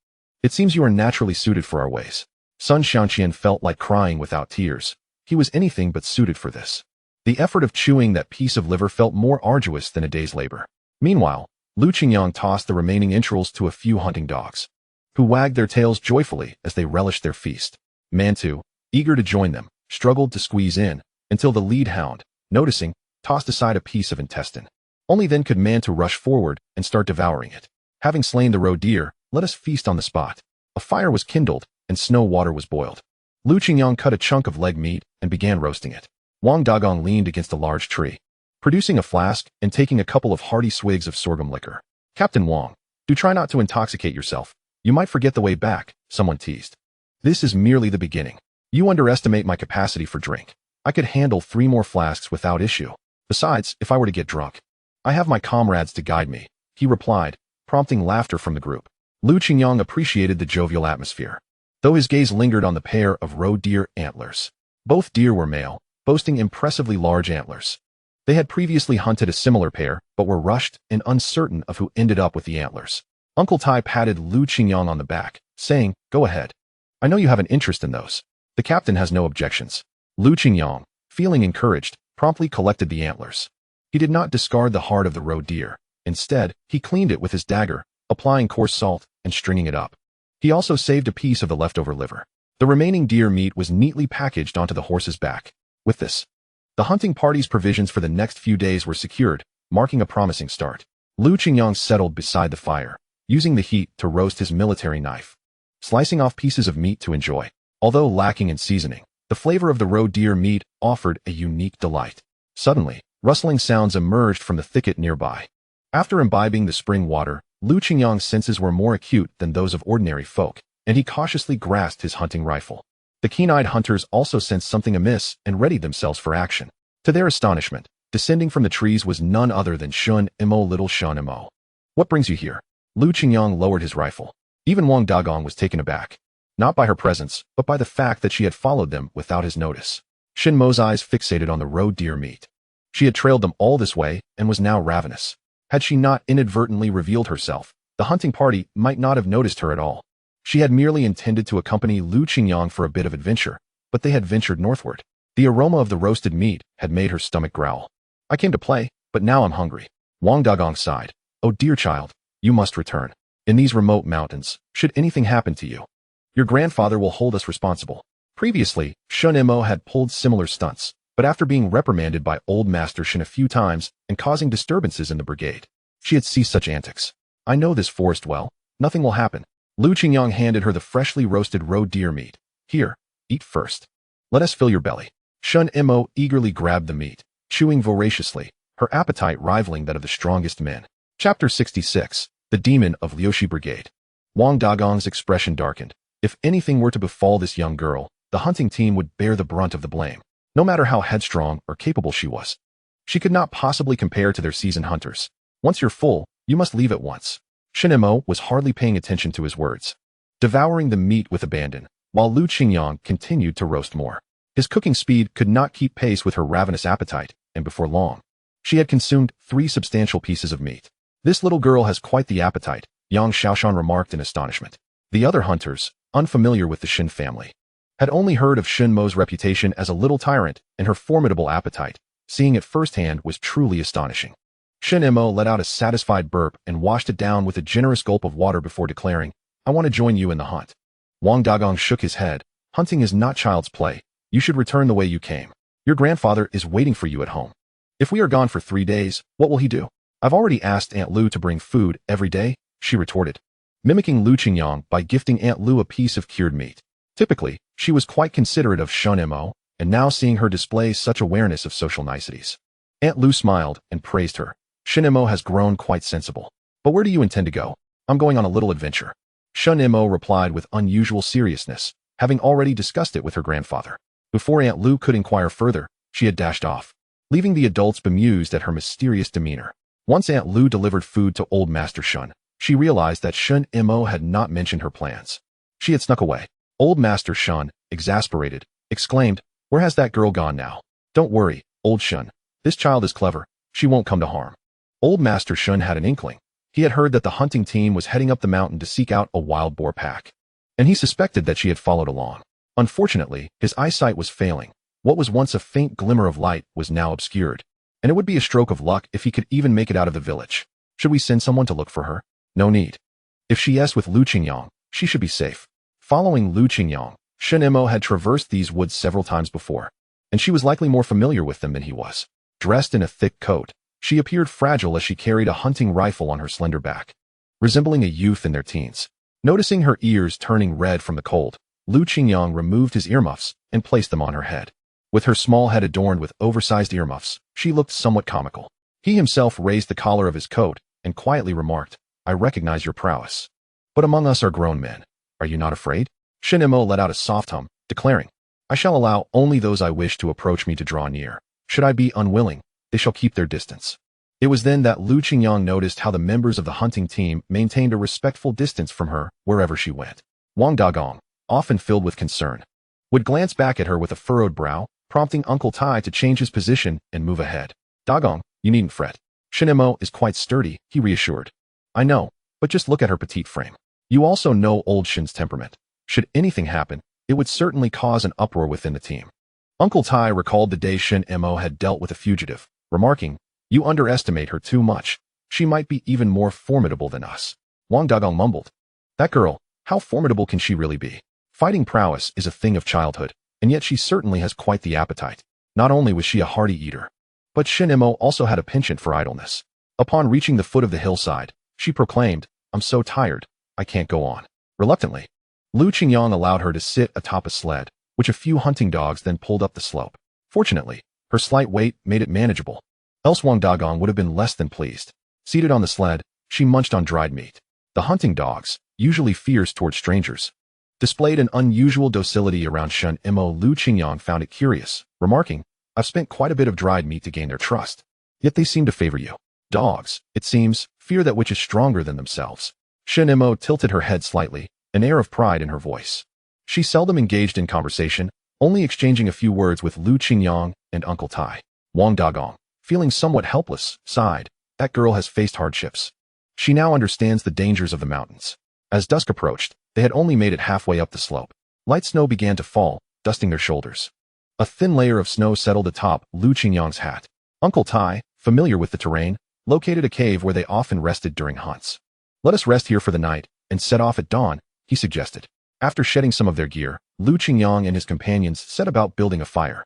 It seems you are naturally suited for our ways. Sun Xiangqian felt like crying without tears. He was anything but suited for this. The effort of chewing that piece of liver felt more arduous than a day's labor. Meanwhile, Qingyang tossed the remaining entrails to a few hunting dogs, who wagged their tails joyfully as they relished their feast. Mantu, eager to join them, struggled to squeeze in, until the lead hound, noticing, tossed aside a piece of intestine. Only then could Mantu rush forward and start devouring it. Having slain the roe deer, let us feast on the spot. A fire was kindled, and snow water was boiled. Qingyang cut a chunk of leg meat and began roasting it. Wang Dagong leaned against a large tree, producing a flask and taking a couple of hearty swigs of sorghum liquor. Captain Wang, do try not to intoxicate yourself. You might forget the way back, someone teased. This is merely the beginning. You underestimate my capacity for drink. I could handle 3 more flasks without issue. Besides, if I were to get drunk, I have my comrades to guide me, he replied, prompting laughter from the group. Qingyang appreciated the jovial atmosphere, though his gaze lingered on the pair of roe deer antlers. Both deer were male, boasting impressively large antlers. They had previously hunted a similar pair, but were rushed and uncertain of who ended up with the antlers. Uncle Tai patted Qingyang on the back, saying, "Go ahead. I know you have an interest in those." The captain has no objections. Qingyang, feeling encouraged, promptly collected the antlers. He did not discard the heart of the roe deer. Instead, he cleaned it with his dagger, applying coarse salt and stringing it up. He also saved a piece of the leftover liver. The remaining deer meat was neatly packaged onto the horse's back. With this, the hunting party's provisions for the next few days were secured, marking a promising start. Qingyang settled beside the fire, using the heat to roast his military knife, slicing off pieces of meat to enjoy. Although lacking in seasoning, the flavor of the roe deer meat offered a unique delight. Suddenly, rustling sounds emerged from the thicket nearby. After imbibing the spring water, Qingyang's senses were more acute than those of ordinary folk, and he cautiously grasped his hunting rifle. The keen-eyed hunters also sensed something amiss and readied themselves for action. To their astonishment, descending from the trees was none other than Shunimo, little Shunimo. "What brings you here?" Qingyang lowered his rifle. Even Wang Dagong was taken aback, not by her presence, but by the fact that she had followed them without his notice. Shunimo's eyes fixated on the roe deer meat. She had trailed them all this way and was now ravenous. Had she not inadvertently revealed herself, the hunting party might not have noticed her at all. She had merely intended to accompany Qingyang for a bit of adventure, but they had ventured northward. The aroma of the roasted meat had made her stomach growl. "I came to play, but now I'm hungry." Wang Dagong sighed. "Oh dear child, you must return. In these remote mountains, should anything happen to you, your grandfather will hold us responsible." Previously, Shunimo had pulled similar stunts, but after being reprimanded by Old Master Shin a few times and causing disturbances in the brigade, she had ceased such antics. "I know this forest well. Nothing will happen." Qingyang handed her the freshly roasted roe deer meat. "Here, eat first. Let us fill your belly." Shunimo eagerly grabbed the meat, chewing voraciously, her appetite rivaling that of the strongest men. Chapter 66, The Demon of Liushi Brigade. Wang Dagong's expression darkened. If anything were to befall this young girl, the hunting team would bear the brunt of the blame, no matter how headstrong or capable she was. She could not possibly compare to their seasoned hunters. "Once you're full, you must leave at once." Shunimo was hardly paying attention to his words, devouring the meat with abandon, while Qingyang continued to roast more. His cooking speed could not keep pace with her ravenous appetite, and before long, she had consumed 3 substantial pieces of meat. "This little girl has quite the appetite," Yang Xiaoshan remarked in astonishment. The other hunters, unfamiliar with the Shin family, had only heard of Shunimo's reputation as a little tyrant, and her formidable appetite, seeing it firsthand, was truly astonishing. Shunimo let out a satisfied burp and washed it down with a generous gulp of water before declaring, "I want to join you in the hunt." Wang Dagong shook his head. "Hunting is not child's play. You should return the way you came. Your grandfather is waiting for you at home. If we are gone for 3 days, what will he do?" "I've already asked Aunt Lu to bring food every day," she retorted, mimicking Qingyang by gifting Aunt Lu a piece of cured meat. Typically, she was quite considerate of Shunimo, and now seeing her display such awareness of social niceties, Aunt Lu smiled and praised her. Shunimo has grown quite sensible. But where do you intend to go? I'm going on a little adventure. Shunimo replied with unusual seriousness, having already discussed it with her grandfather. Before Aunt Lu could inquire further, she had dashed off, leaving the adults bemused at her mysterious demeanor. Once Aunt Lu delivered food to old Master Shun, she realized that Shunimo had not mentioned her plans. She had snuck away. Old Master Shun, exasperated, exclaimed, "Where has that girl gone now?" "Don't worry, old Shun. This child is clever. She won't come to harm." Old Master Shun had an inkling. He had heard that the hunting team was heading up the mountain to seek out a wild boar pack, and he suspected that she had followed along. Unfortunately, his eyesight was failing. What was once a faint glimmer of light was now obscured, and it would be a stroke of luck if he could even make it out of the village. Should we send someone to look for her? No need. If she is with Lu Qingyang, she should be safe. Following Lu Qingyang, Shunimo had traversed these woods several times before, and she was likely more familiar with them than he was. Dressed in a thick coat, she appeared fragile as she carried a hunting rifle on her slender back, resembling a youth in their teens. Noticing her ears turning red from the cold, Lu Qingyang removed his earmuffs and placed them on her head. With her small head adorned with oversized earmuffs, she looked somewhat comical. He himself raised the collar of his coat and quietly remarked, "I recognize your prowess. But among us are grown men. Are you not afraid?" Shunimo let out a soft hum, declaring, "I shall allow only those I wish to approach me to draw near. Should I be unwilling, they shall keep their distance." It was then that Lu Qingyang noticed how the members of the hunting team maintained a respectful distance from her wherever she went. Wang Dagong, often filled with concern, would glance back at her with a furrowed brow, prompting Uncle Tai to change his position and move ahead. "Dagong, you needn't fret. Shunimo is quite sturdy," he reassured. "I know, but just look at her petite frame. You also know old Shin's temperament. Should anything happen, it would certainly cause an uproar within the team." Uncle Tai recalled the day Shunimo had dealt with a fugitive, remarking, "You underestimate her too much. She might be even more formidable than us." Wang Dagong mumbled, "That girl, how formidable can she really be? Fighting prowess is a thing of childhood, and yet she certainly has quite the appetite." Not only was she a hearty eater, but Shunimo also had a penchant for idleness. Upon reaching the foot of the hillside, she proclaimed, "I'm so tired, I can't go on." Reluctantly, Lu Qingyang allowed her to sit atop a sled, which a few hunting dogs then pulled up the slope. Fortunately, her slight weight made it manageable, else Wang Dagong would have been less than pleased. Seated on the sled, she munched on dried meat. The hunting dogs, usually fierce toward strangers, displayed an unusual docility around Shunimo. Lu Qingyang found it curious, remarking, "I've spent quite a bit of dried meat to gain their trust, yet they seem to favor you. Dogs, it seems, fear that which is stronger than themselves." Shunimo tilted her head slightly, an air of pride in her voice. She seldom engaged in conversation, only exchanging a few words with Lu Qingyang and Uncle Tai. Wang Dagong, feeling somewhat helpless, sighed. That girl has faced hardships. She now understands the dangers of the mountains. As dusk approached, they had only made it halfway up the slope. Light snow began to fall, dusting their shoulders. A thin layer of snow settled atop Lu Qingyang's hat. Uncle Tai, familiar with the terrain, located a cave where they often rested during hunts. "Let us rest here for the night and set off at dawn," he suggested. After shedding some of their gear, Lu Qingyang and his companions set about building a fire.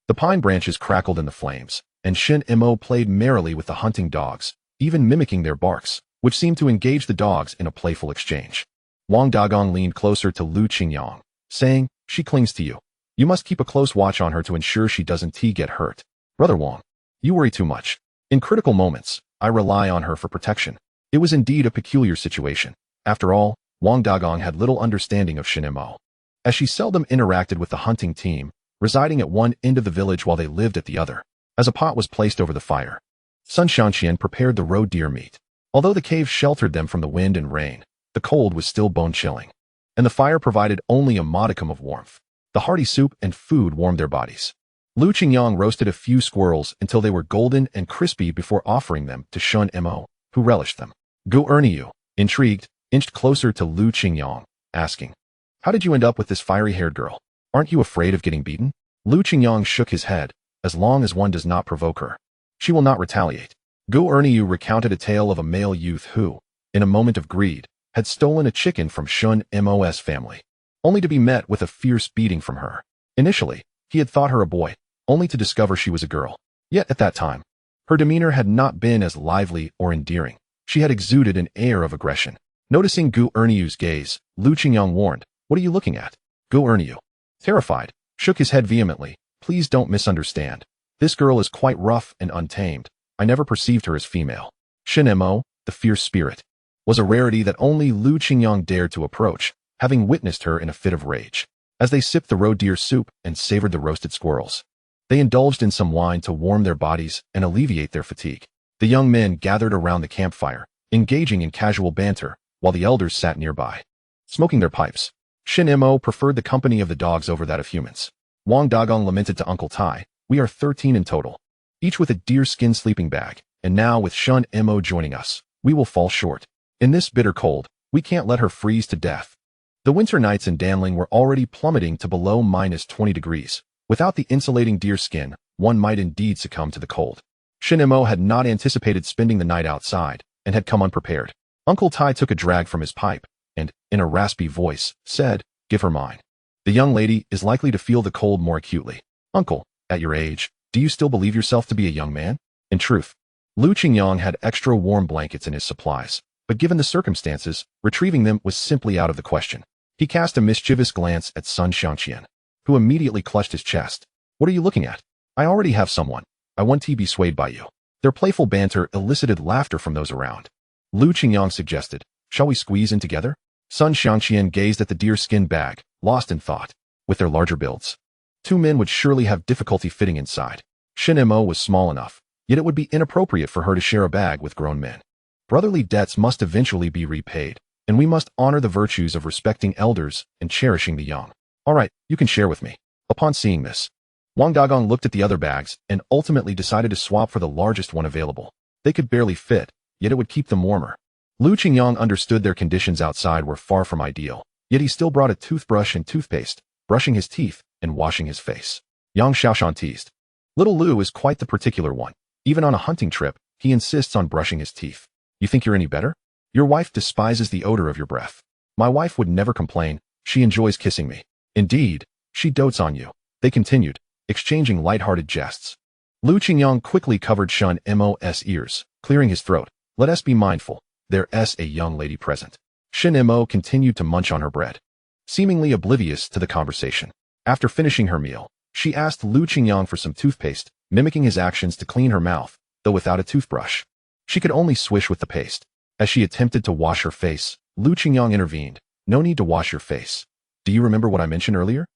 The pine branches crackled in the flames, and Shunimo played merrily with the hunting dogs, even mimicking their barks, which seemed to engage the dogs in a playful exchange. Wang Dagong leaned closer to Lu Qingyang, saying, "She clings to you. You must keep a close watch on her to ensure she doesn't get hurt. Brother Wang, you worry too much. In critical moments, I rely on her for protection." It was indeed a peculiar situation. After all, Wang Dagong had little understanding of Shunimo, as she seldom interacted with the hunting team, residing at one end of the village while they lived at the other. As a pot was placed over the fire, Sun Shanxian prepared the roe deer meat. Although the cave sheltered them from the wind and rain, the cold was still bone-chilling, and the fire provided only a modicum of warmth. The hearty soup and food warmed their bodies. Lu Qingyang roasted a few squirrels until they were golden and crispy before offering them to Shunimo, who relished them. Gu Erniu, intrigued, inched closer to Lu Qingyang, asking, "How did you end up with this fiery-haired girl? Aren't you afraid of getting beaten?" Lu Qingyang shook his head. "As long as one does not provoke her, she will not retaliate." Gu Erniu recounted a tale of a male youth who, in a moment of greed, had stolen a chicken from Shunimo's family, only to be met with a fierce beating from her. Initially, he had thought her a boy, only to discover she was a girl. Yet at that time, her demeanor had not been as lively or endearing. She had exuded an air of aggression. Noticing Gu Erniu's gaze, Lu Qingyang warned, "What are you looking at?" Gu Erniu, terrified, shook his head vehemently. "Please don't misunderstand. This girl is quite rough and untamed. I never perceived her as female. Shunimo, the fierce spirit, was a rarity that only Lu Qingyang dared to approach, having witnessed her in a fit of rage. As they sipped the roe deer soup and savored the roasted squirrels, they indulged in some wine to warm their bodies and alleviate their fatigue. The young men gathered around the campfire, engaging in casual banter, while the elders sat nearby, smoking their pipes. Shunimo preferred the company of the dogs over that of humans. Wang Dagong lamented to Uncle Tai, "We are 13 in total, each with a deer-skin sleeping bag, and now with Shunimo joining us, we will fall short. In this bitter cold, we can't let her freeze to death." The winter nights in Danling were already plummeting to below -20 degrees. Without the insulating deer skin, one might indeed succumb to the cold. Shunimo had not anticipated spending the night outside, and had come unprepared. Uncle Tai took a drag from his pipe, and, in a raspy voice, said, "Give her mine. The young lady is likely to feel the cold more acutely." "Uncle, at your age, do you still believe yourself to be a young man?" In truth, Lu Qingyang had extra warm blankets in his supplies, but given the circumstances, retrieving them was simply out of the question. He cast a mischievous glance at Sun Xiangqian, who immediately clutched his chest. "What are you looking at? I already have someone. I want to be swayed by you." Their playful banter elicited laughter from those around. Lu Qingyang suggested, "Shall we squeeze in together?" Sun Xiangqian gazed at the deer-skin bag, lost in thought. With their larger builds, two men would surely have difficulty fitting inside. Shunimo was small enough, yet it would be inappropriate for her to share a bag with grown men. Brotherly debts must eventually be repaid, and we must honor the virtues of respecting elders and cherishing the young. "All right, you can share with me." Upon seeing this, Wang Dagong looked at the other bags and ultimately decided to swap for the largest one available. They could barely fit, yet it would keep them warmer. Lu Qingyang understood their conditions outside were far from ideal, yet he still brought a toothbrush and toothpaste, brushing his teeth and washing his face. Yang Xiaoshan teased. "Little Lu is quite the particular one. Even on a hunting trip, he insists on brushing his teeth. You think you're any better? Your wife despises the odor of your breath. My wife would never complain. She enjoys kissing me. Indeed, she dotes on you." They continued, exchanging light-hearted jests. Lu Qingyang quickly covered Shunimo's ears, clearing his throat. "Let us be mindful. There's a young lady present." Shunimo continued to munch on her bread, seemingly oblivious to the conversation. After finishing her meal, she asked Lu Qingyang for some toothpaste, mimicking his actions to clean her mouth, though without a toothbrush. She could only swish with the paste. As she attempted to wash her face, Lu Qingyang intervened. "No need to wash your face. Do you remember what I mentioned earlier?"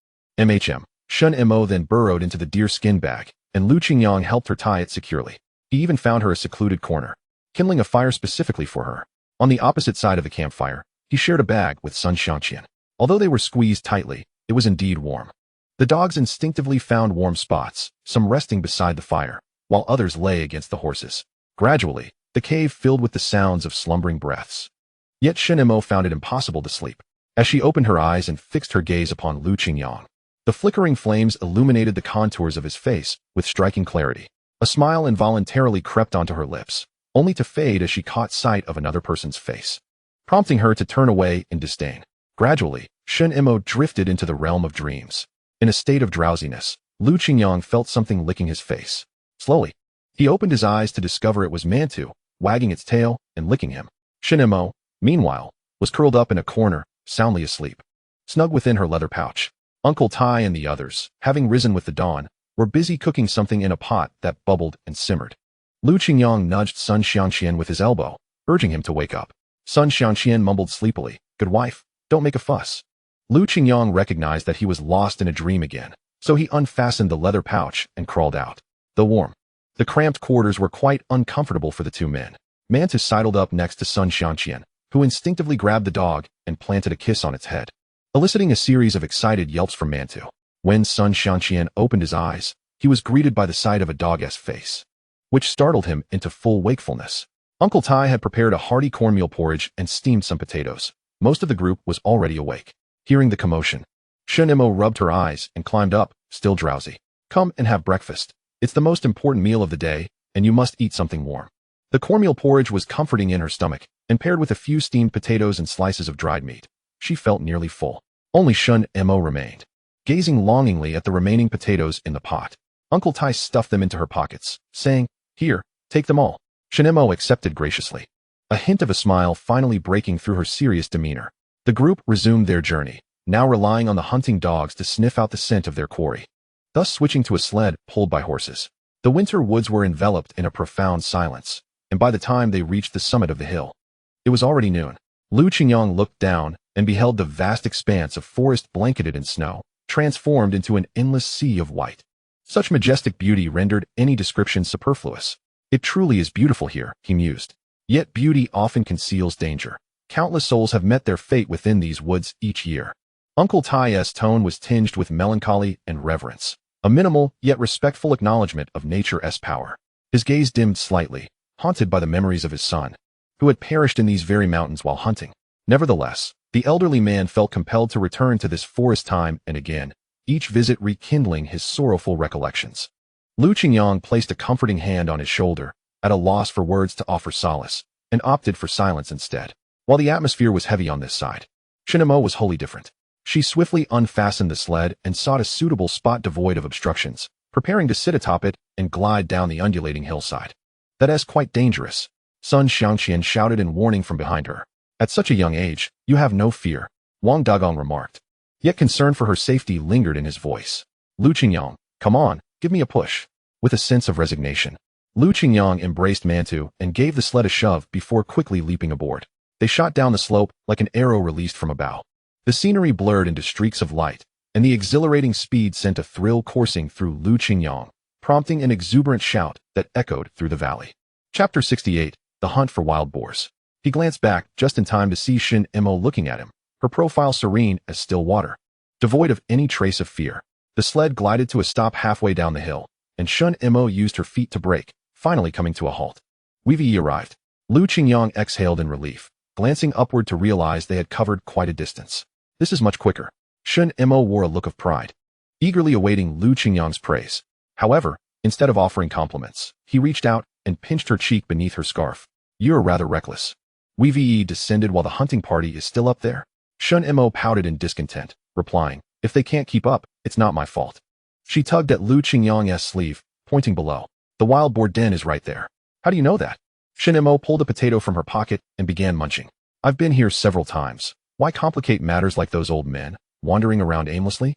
Shunimo then burrowed into the deer-skin bag, and Lu Qingyang helped her tie it securely. He even found her a secluded corner, kindling a fire specifically for her. On the opposite side of the campfire, he shared a bag with Sun Xiangqian. Although they were squeezed tightly, it was indeed warm. The dogs instinctively found warm spots, some resting beside the fire, while others lay against the horses. Gradually, the cave filled with the sounds of slumbering breaths. Yet Shunimo found it impossible to sleep. As she opened her eyes and fixed her gaze upon Lu Qingyang, the flickering flames illuminated the contours of his face with striking clarity. A smile involuntarily crept onto her lips, only to fade as she caught sight of another person's face, prompting her to turn away in disdain. Gradually, Shunimo drifted into the realm of dreams. In a state of drowsiness, Lu Qingyang felt something licking his face. Slowly, he opened his eyes to discover it was Mantu, wagging its tail and licking him. Shunimo, meanwhile, was curled up in a corner, soundly asleep, snug within her leather pouch. Uncle Tai and the others, having risen with the dawn, were busy cooking something in a pot that bubbled and simmered. Lu Qingyang nudged Sun Xiangqian with his elbow, urging him to wake up. Sun Xiangqian mumbled sleepily, "Good wife, don't make a fuss." Lu Qingyang recognized that he was lost in a dream again, so he unfastened the leather pouch and crawled out. The cramped quarters were quite uncomfortable for the two men. Mantis sidled up next to Sun Xiangqian, who instinctively grabbed the dog and planted a kiss on its head, eliciting a series of excited yelps from Mantu. When Sun Xiangqian opened his eyes, he was greeted by the sight of a dog's face, which startled him into full wakefulness. Uncle Tai had prepared a hearty cornmeal porridge and steamed some potatoes. Most of the group was already awake. Hearing the commotion, Shunimo rubbed her eyes and climbed up, still drowsy. "Come and have breakfast. It's the most important meal of the day, and you must eat something warm." The cornmeal porridge was comforting in her stomach, and paired with a few steamed potatoes and slices of dried meat, she felt nearly full. Only Shunimo remained, gazing longingly at the remaining potatoes in the pot. Uncle Tai stuffed them into her pockets, saying, "Here, take them all." Shunimo accepted graciously, a hint of a smile finally breaking through her serious demeanor. The group resumed their journey, now relying on the hunting dogs to sniff out the scent of their quarry, thus switching to a sled pulled by horses. The winter woods were enveloped in a profound silence, and by the time they reached the summit of the hill, it was already noon. Lu Qingyang looked down and beheld the vast expanse of forest blanketed in snow, transformed into an endless sea of white. Such majestic beauty rendered any description superfluous. It truly is beautiful here, he mused. Yet beauty often conceals danger. Countless souls have met their fate within these woods each year. Uncle Tai's tone was tinged with melancholy and reverence, a minimal yet respectful acknowledgement of nature's power. His gaze dimmed slightly, haunted by the memories of his son, who had perished in these very mountains while hunting. Nevertheless, the elderly man felt compelled to return to this forest time and again, each visit rekindling his sorrowful recollections. Lu Qingyang placed a comforting hand on his shoulder, at a loss for words to offer solace, and opted for silence instead. While the atmosphere was heavy on this side, Shunimo was wholly different. She swiftly unfastened the sled and sought a suitable spot devoid of obstructions, preparing to sit atop it and glide down the undulating hillside. That is quite dangerous, Sun Xiangqian shouted in warning from behind her. At such a young age, you have no fear, Wang Dagong remarked. Yet concern for her safety lingered in his voice. Lu Qingyang, come on, give me a push. With a sense of resignation, Lu Qingyang embraced Mantu and gave the sled a shove before quickly leaping aboard. They shot down the slope like an arrow released from a bow. The scenery blurred into streaks of light, and the exhilarating speed sent a thrill coursing through Lu Qingyang, prompting an exuberant shout that echoed through the valley. Chapter 68, The Hunt for Wild Boars. He glanced back just in time to see Shunimo looking at him, her profile serene as still water. Devoid of any trace of fear, the sled glided to a stop halfway down the hill, and Shunimo used her feet to brake, finally coming to a halt. We've arrived. Lu Qingyang exhaled in relief, glancing upward to realize they had covered quite a distance. This is much quicker. Shunimo wore a look of pride, eagerly awaiting Lu Qingyang's praise. However, instead of offering compliments, he reached out and pinched her cheek beneath her scarf. You're rather reckless. We've descended while the hunting party is still up there. Shunimo pouted in discontent, replying, if they can't keep up, it's not my fault. She tugged at Lu Qingyang's sleeve, pointing below. The wild boar den is right there. How do you know that? Shunimo pulled a potato from her pocket and began munching. I've been here several times. Why complicate matters like those old men, wandering around aimlessly?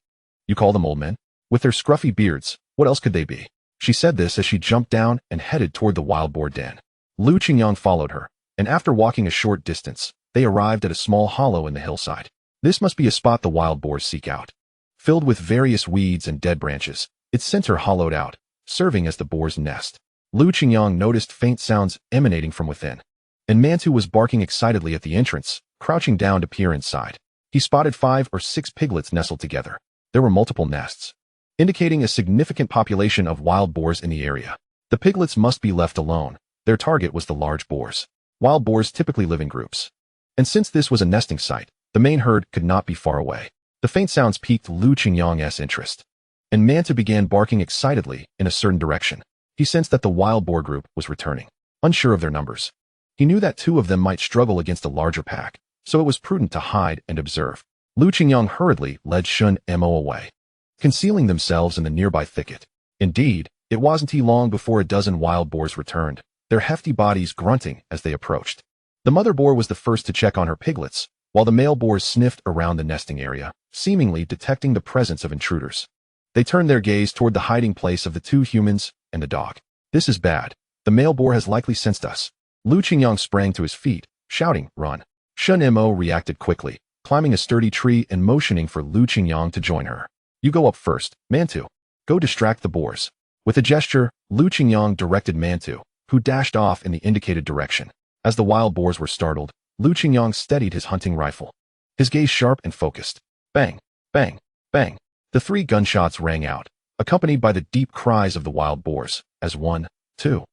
You call them old men? With their scruffy beards, what else could they be? She said this as she jumped down and headed toward the wild boar den. Lu Qingyang followed her, and after walking a short distance, they arrived at a small hollow in the hillside. This must be a spot the wild boars seek out. Filled with various weeds and dead branches, its center hollowed out, serving as the boar's nest. Lu Qingyang noticed faint sounds emanating from within, and Mantu was barking excitedly at the entrance, crouching down to peer inside. He spotted 5 or 6 piglets nestled together. There were multiple nests, indicating a significant population of wild boars in the area. The piglets must be left alone. Their target was the large boars. Wild boars typically live in groups, and since this was a nesting site, the main herd could not be far away. The faint sounds piqued Lu Qingyang's interest, and Mantu began barking excitedly in a certain direction. He sensed that the wild boar group was returning, unsure of their numbers. He knew that 2 of them might struggle against a larger pack, so it was prudent to hide and observe. Lu Qingyang hurriedly led Shunimo away, concealing themselves in the nearby thicket. Indeed, it wasn't long before a dozen wild boars returned, their hefty bodies grunting as they approached. The mother boar was the first to check on her piglets, while the male boars sniffed around the nesting area, seemingly detecting the presence of intruders. They turned their gaze toward the hiding place of the 2 humans and the dog. This is bad. The male boar has likely sensed us. Lu Qingyang sprang to his feet, shouting, run. Shunimo reacted quickly, climbing a sturdy tree and motioning for Lu Qingyang to join her. You go up first, Mantu. Go distract the boars. With a gesture, Lu Qingyang directed Mantu, who dashed off in the indicated direction. As the wild boars were startled, Lu Qingyang steadied his hunting rifle, his gaze sharp and focused. Bang, bang, bang. The 3 gunshots rang out, accompanied by the deep cries of the wild boars, as 1, 2,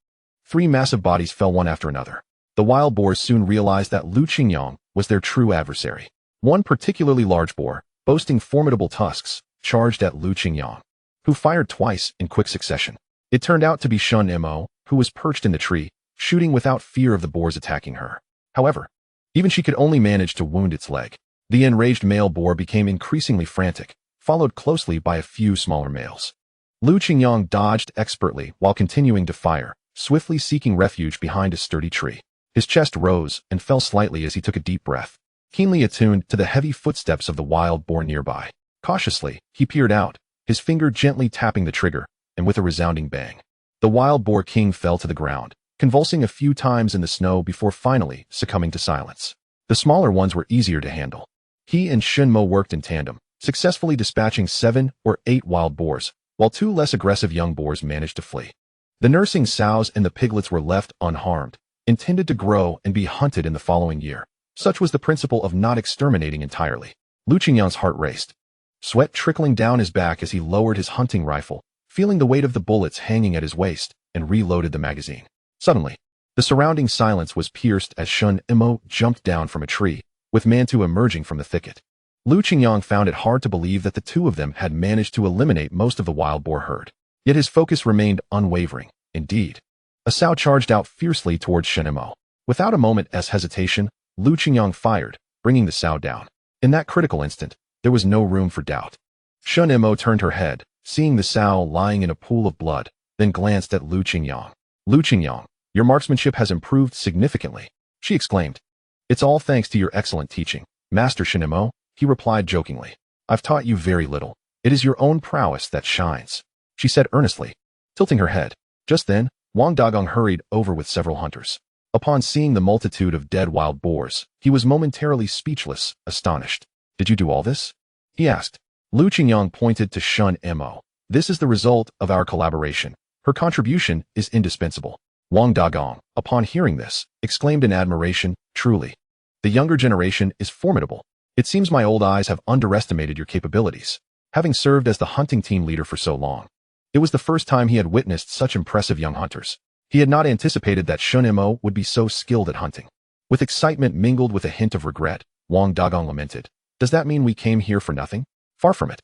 3 massive bodies fell one after another. The wild boars soon realized that Lu Qingyang was their true adversary. One particularly large boar, boasting formidable tusks, charged at Lu Qingyang, who fired twice in quick succession. It turned out to be Shunimo, who was perched in the tree, shooting without fear of the boars attacking her. However, even she could only manage to wound its leg. The enraged male boar became increasingly frantic, followed closely by a few smaller males. Lu Qingyang dodged expertly while continuing to fire, swiftly seeking refuge behind a sturdy tree. His chest rose and fell slightly as he took a deep breath, keenly attuned to the heavy footsteps of the wild boar nearby. Cautiously, he peered out, his finger gently tapping the trigger, and with a resounding bang, The wild boar king fell to the ground, convulsing a few times in the snow before finally succumbing to silence. The smaller ones were easier to handle. He and Shunimo worked in tandem, successfully dispatching 7 or 8 wild boars, while 2 less aggressive young boars managed to flee. The nursing sows and the piglets were left unharmed, intended to grow and be hunted in the following year. Such was the principle of not exterminating entirely. Qingyang's heart raced, sweat trickling down his back as he lowered his hunting rifle, feeling the weight of the bullets hanging at his waist, and reloaded the magazine. Suddenly, the surrounding silence was pierced as Shunimo jumped down from a tree, with Mantu emerging from the thicket. Qingyang found it hard to believe that the two of them had managed to eliminate most of the wild boar herd. Yet his focus remained unwavering. Indeed, a sow charged out fiercely towards Shunimo. Without a moment's hesitation, Qingyang fired, bringing the sow down. In that critical instant, there was no room for doubt. Shunimo turned her head, seeing the sow lying in a pool of blood, then glanced at Qingyang. Qingyang, your marksmanship has improved significantly, she exclaimed. It's all thanks to your excellent teaching, Master Shunimo, he replied jokingly. I've taught you very little. It is your own prowess that shines, she said earnestly, tilting her head. Just then, Wang Dagong hurried over with several hunters. Upon seeing the multitude of dead wild boars, he was momentarily speechless, astonished. Did you do all this? He asked. Qingyang pointed to Shunimo. This is the result of our collaboration. Her contribution is indispensable. Wang Dagong, upon hearing this, exclaimed in admiration, truly. The younger generation is formidable. It seems my old eyes have underestimated your capabilities. Having served as the hunting team leader for so long, it was the first time he had witnessed such impressive young hunters. He had not anticipated that Shunimo would be so skilled at hunting. With excitement mingled with a hint of regret, Wang Dagong lamented. Does that mean we came here for nothing? Far from it.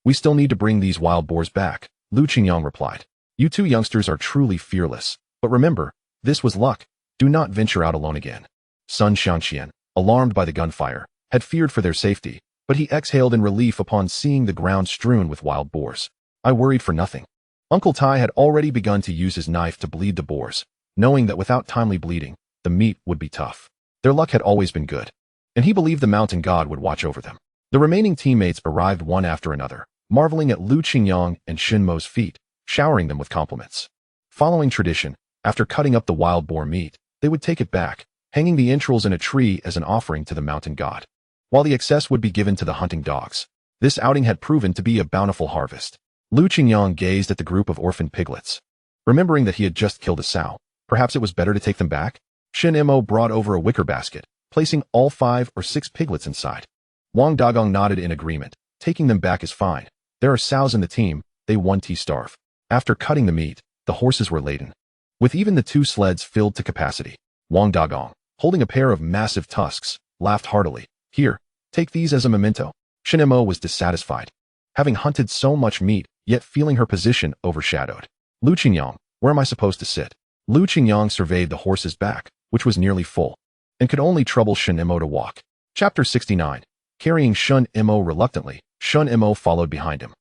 We still need to bring these wild boars back, Qingyang replied. You two youngsters are truly fearless. But remember, this was luck. Do not venture out alone again. Sun Xiangxian, alarmed by the gunfire, had feared for their safety, but he exhaled in relief upon seeing the ground strewn with wild boars. I worried for nothing. Uncle Tai had already begun to use his knife to bleed the boars, knowing that without timely bleeding, the meat would be tough. Their luck had always been good, and he believed the mountain god would watch over them. The remaining teammates arrived one after another, marveling at Qingyang and Shunimo's feat, showering them with compliments. Following tradition, after cutting up the wild boar meat, they would take it back, hanging the entrails in a tree as an offering to the mountain god, while the excess would be given to the hunting dogs. This outing had proven to be a bountiful harvest. Qingyang gazed at the group of orphaned piglets. Remembering that he had just killed a sow, perhaps it was better to take them back? Shunimo brought over a wicker basket, placing all 5 or 6 piglets inside. Wang Dagong nodded in agreement. Taking them back is fine. There are sows in the team, they won't starve. After cutting the meat, the horses were laden, with even the 2 sleds filled to capacity. Wang Dagong, holding a pair of massive tusks, laughed heartily. Here, take these as a memento. Shunimo was dissatisfied, having hunted so much meat, yet feeling her position overshadowed. Qingyang, where am I supposed to sit? Qingyang surveyed the horse's back, which was nearly full, and could only trouble Shunimo to walk. Chapter 69. Carrying Shunimo reluctantly, Shunimo followed behind him.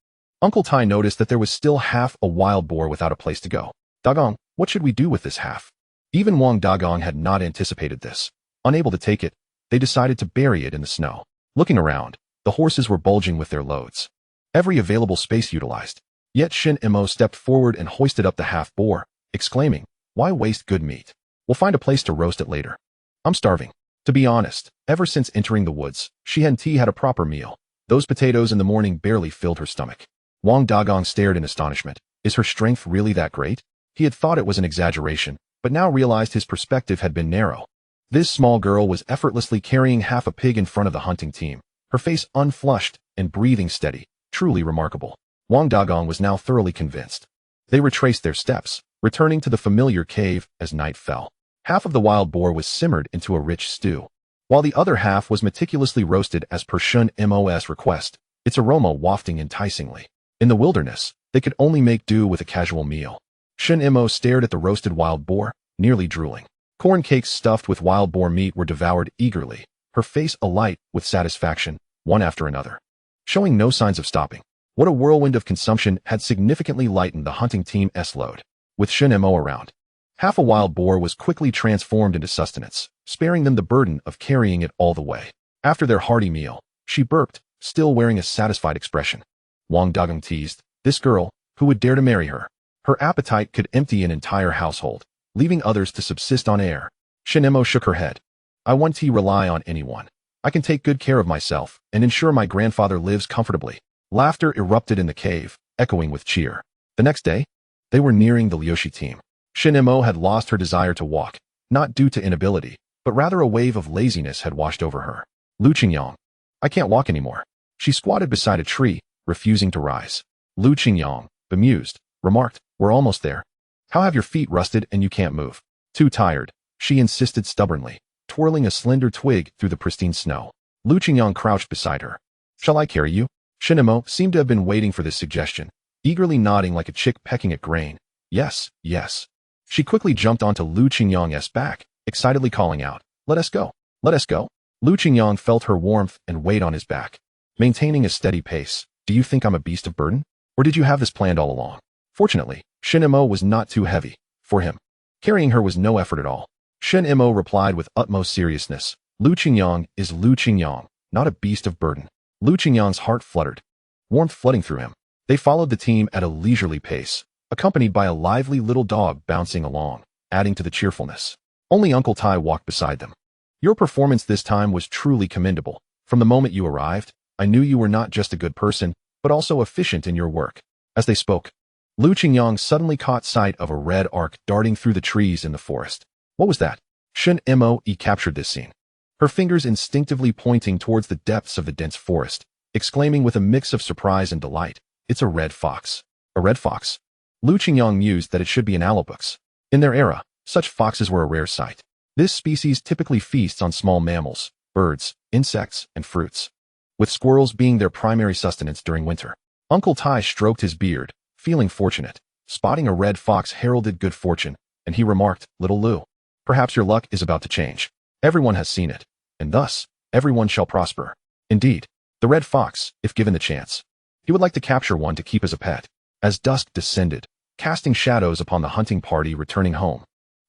Uncle Tai noticed that there was still half a wild boar without a place to go. Dagong, what should we do with this half? Even Wang Dagong had not anticipated this. Unable to take it, they decided to bury it in the snow. Looking around, the horses were bulging with their loads. Every available space utilized. Yet Shunimo stepped forward and hoisted up the half-boar, exclaiming, why waste good meat? We'll find a place to roast it later. I'm starving. To be honest, ever since entering the woods, she hadn't had a proper meal. Those potatoes in the morning barely filled her stomach. Wang Dagong stared in astonishment. Is her strength really that great? He had thought it was an exaggeration, but now realized his perspective had been narrow. This small girl was effortlessly carrying half a pig in front of the hunting team, her face unflushed and breathing steady. Truly remarkable. Wang Dagong was now thoroughly convinced. They retraced their steps, returning to the familiar cave as night fell. Half of the wild boar was simmered into a rich stew, while the other half was meticulously roasted as per Shunimo's request, its aroma wafting enticingly. In the wilderness, they could only make do with a casual meal. Shunimo stared at the roasted wild boar, nearly drooling. Corn cakes stuffed with wild boar meat were devoured eagerly, her face alight with satisfaction, one after another, showing no signs of stopping. What a whirlwind of consumption had significantly lightened the hunting team's load. With Shunimo around, half a wild boar was quickly transformed into sustenance, sparing them the burden of carrying it all the way. After their hearty meal, she burped, still wearing a satisfied expression. Wang Dagong teased, this girl, who would dare to marry her? Her appetite could empty an entire household, leaving others to subsist on air. Shunimo shook her head. I won't rely on anyone. I can take good care of myself and ensure my grandfather lives comfortably. Laughter erupted in the cave, echoing with cheer. The next day, they were nearing the Liushi team. Shunimo had lost her desire to walk, not due to inability, but rather a wave of laziness had washed over her. Qingyang, I can't walk anymore. She squatted beside a tree, refusing to rise. Qingyang, bemused, remarked, we're almost there. How have your feet rusted and you can't move? Too tired, she insisted stubbornly, twirling a slender twig through the pristine snow. Qingyang crouched beside her. Shall I carry you? Shunimo seemed to have been waiting for this suggestion, eagerly nodding like a chick pecking at grain. Yes, yes. She quickly jumped onto Qingyang's back, excitedly calling out, let us go, let us go. Qingyang felt her warmth and weight on his back. Maintaining a steady pace, do you think I'm a beast of burden? Or did you have this planned all along? Fortunately, Shunimo was not too heavy for him. Carrying her was no effort at all. Shunimo replied with utmost seriousness, Qingyang is Qingyang, not a beast of burden. Qingyang's heart fluttered, warmth flooding through him. They followed the team at a leisurely pace, accompanied by a lively little dog bouncing along, adding to the cheerfulness. Only Uncle Tai walked beside them. Your performance this time was truly commendable. From the moment you arrived, I knew you were not just a good person, but also efficient in your work. As they spoke, Qingyang suddenly caught sight of a red arc darting through the trees in the forest. What was that? Shunimo captured this scene, her fingers instinctively pointing towards the depths of the dense forest, exclaiming with a mix of surprise and delight, it's a red fox. A red fox? Qingyang mused that it should be an audiobooks. In their era, such foxes were a rare sight. This species typically feasts on small mammals, birds, insects, and fruits, with squirrels being their primary sustenance during winter. Uncle Tai stroked his beard, feeling fortunate. Spotting a red fox heralded good fortune, and he remarked, Little Lu, perhaps your luck is about to change. Everyone has seen it, and thus, everyone shall prosper. Indeed, the red fox, if given the chance, he would like to capture one to keep as a pet. As dusk descended, casting shadows upon the hunting party returning home,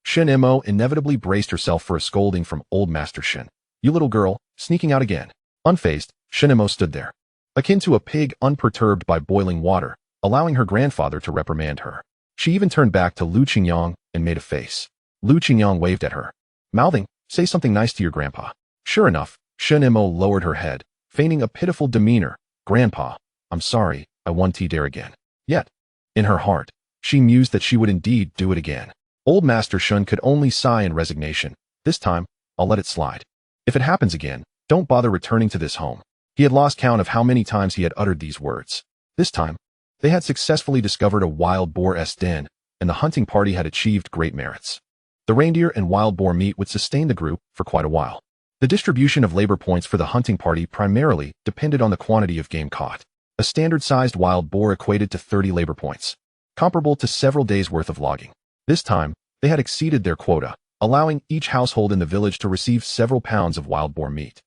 Shunimo inevitably braced herself for a scolding from old Master Shun. You little girl, sneaking out again. Unfazed, Shunimo stood there, akin to a pig unperturbed by boiling water, allowing her grandfather to reprimand her. She even turned back to Qingyang and made a face. Qingyang waved at her, mouthing, say something nice to your grandpa. Sure enough, Shunimo lowered her head, feigning a pitiful demeanor. Grandpa, I'm sorry, I won't dare again. Yet, in her heart, she mused that she would indeed do it again. Old Master Shun could only sigh in resignation. This time, I'll let it slide. If it happens again, don't bother returning to this home. He had lost count of how many times he had uttered these words. This time, they had successfully discovered a wild boar's den, and the hunting party had achieved great merits. The reindeer and wild boar meat would sustain the group for quite a while. The distribution of labor points for the hunting party primarily depended on the quantity of game caught. A standard-sized wild boar equated to 30 labor points, comparable to several days' worth of logging. This time, they had exceeded their quota, allowing each household in the village to receive several pounds of wild boar meat.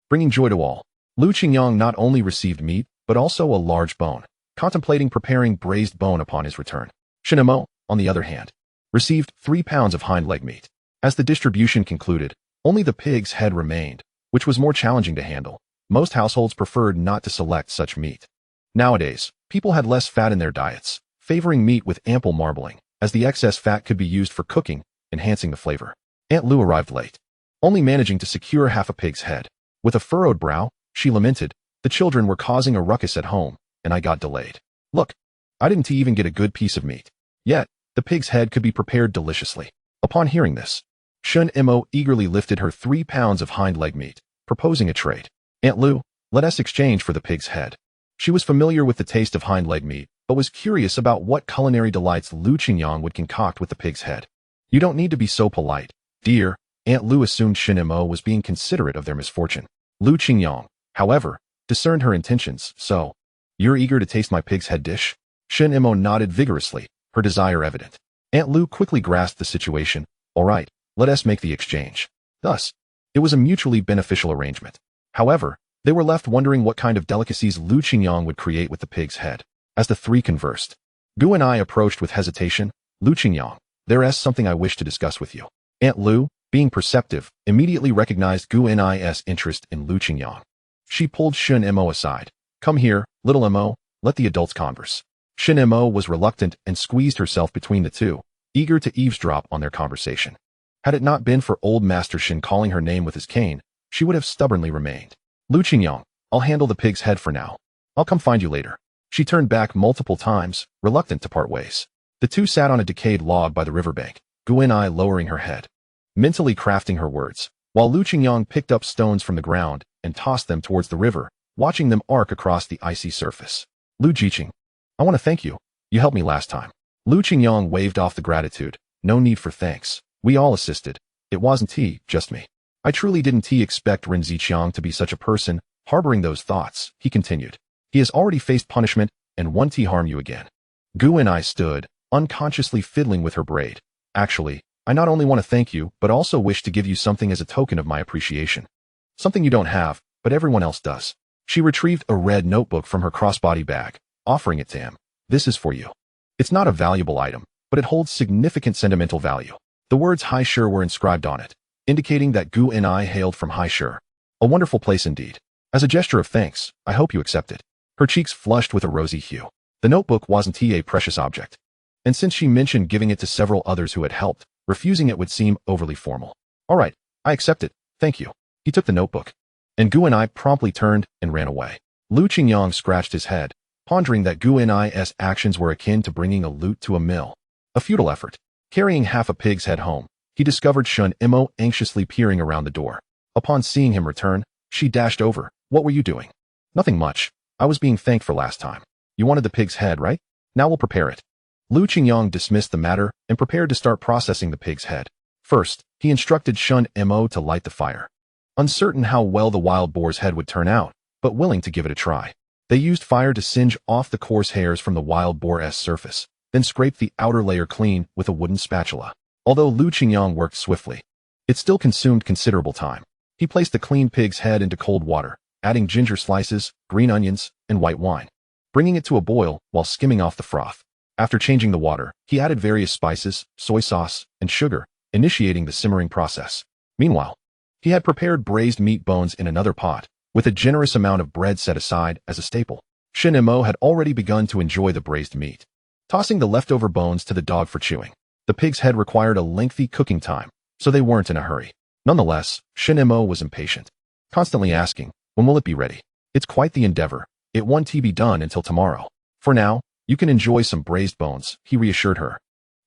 Bringing joy to all, Qingyang not only received meat, but also a large bone, contemplating preparing braised bone upon his return. Shunimo, on the other hand, received 3 pounds of hind leg meat. As the distribution concluded, only the pig's head remained, which was more challenging to handle. Most households preferred not to select such meat. Nowadays, people had less fat in their diets, favoring meat with ample marbling, as the excess fat could be used for cooking, enhancing the flavor. Aunt Lu arrived late, only managing to secure half a pig's head. With a furrowed brow, she lamented, the children were causing a ruckus at home, and I got delayed. Look, I didn't even get a good piece of meat. Yet, the pig's head could be prepared deliciously. Upon hearing this, Shunimo eagerly lifted her 3 pounds of hind leg meat, proposing a trade. Aunt Lu, let us exchange for the pig's head. She was familiar with the taste of hind leg meat, but was curious about what culinary delights Qingyang would concoct with the pig's head. You don't need to be so polite, dear. Aunt Lu assumed Shunimo was being considerate of their misfortune. Qingyang, however, discerned her intentions. So, you're eager to taste my pig's head dish? Shunimo nodded vigorously, her desire evident. Aunt Lu quickly grasped the situation. All right, let us make the exchange. Thus, it was a mutually beneficial arrangement. However, they were left wondering what kind of delicacies Qingyang would create with the pig's head. As the three conversed, Gu and I approached with hesitation. Qingyang, there is something I wish to discuss with you. Aunt Lu, being perceptive, immediately recognized Gu and I's interest in Qingyang. She pulled Shunimo aside. Come here, little Mo, let the adults converse. Shunimo was reluctant and squeezed herself between the two, eager to eavesdrop on their conversation. Had it not been for old Master Shin calling her name with his cane, she would have stubbornly remained. Lu Qingyang, I'll handle the pig's head for now. I'll come find you later. She turned back multiple times, reluctant to part ways. The two sat on a decayed log by the riverbank, Guinai lowering her head, mentally crafting her words, while Lu Qingyang picked up stones from the ground and tossed them towards the river, watching them arc across the icy surface. Lu Jiqing, I want to thank you. You helped me last time. Lu Qingyang waved off the gratitude. No need for thanks. We all assisted. It wasn't he, just me. I truly didn't expect Ren Ziqiang to be such a person, harboring those thoughts, he continued. He has already faced punishment and won't harm you again. Guinai stood, unconsciously fiddling with her braid. Actually, I not only want to thank you, but also wish to give you something as a token of my appreciation. Something you don't have, but everyone else does. She retrieved a red notebook from her crossbody bag, offering it to him. This is for you. It's not a valuable item, but it holds significant sentimental value. The words Haishur were inscribed on it, indicating that Guinai hailed from Haishur. A wonderful place indeed. As a gesture of thanks, I hope you accept it. Her cheeks flushed with a rosy hue. The notebook wasn't a precious object. And since she mentioned giving it to several others who had helped, refusing it would seem overly formal. All right, I accept it, thank you. He took the notebook. And Guinai promptly turned and ran away. Lu Qingyang scratched his head, pondering that Guinai's actions were akin to bringing a lute to a mill. A futile effort. Carrying half a pig's head home, he discovered Shunimo anxiously peering around the door. Upon seeing him return, she dashed over. What were you doing? Nothing much. I was being thanked for last time. You wanted the pig's head, right? Now we'll prepare it. Lu Qingyang dismissed the matter and prepared to start processing the pig's head. First, he instructed Shunimo to light the fire. Uncertain how well the wild boar's head would turn out, but willing to give it a try. They used fire to singe off the coarse hairs from the wild boar's surface, then scraped the outer layer clean with a wooden spatula. Although Lu Qingyang worked swiftly, it still consumed considerable time. He placed the clean pig's head into cold water, adding ginger slices, green onions, and white wine, bringing it to a boil while skimming off the froth. After changing the water, he added various spices, soy sauce, and sugar, initiating the simmering process. Meanwhile, he had prepared braised meat bones in another pot, with a generous amount of bread set aside as a staple. Shunimo had already begun to enjoy the braised meat, tossing the leftover bones to the dog for chewing. The pig's head required a lengthy cooking time, so they weren't in a hurry. Nonetheless, Shunimo was impatient, constantly asking, when will it be ready? It's quite the endeavor. It won't be done until tomorrow. For now, you can enjoy some braised bones, he reassured her.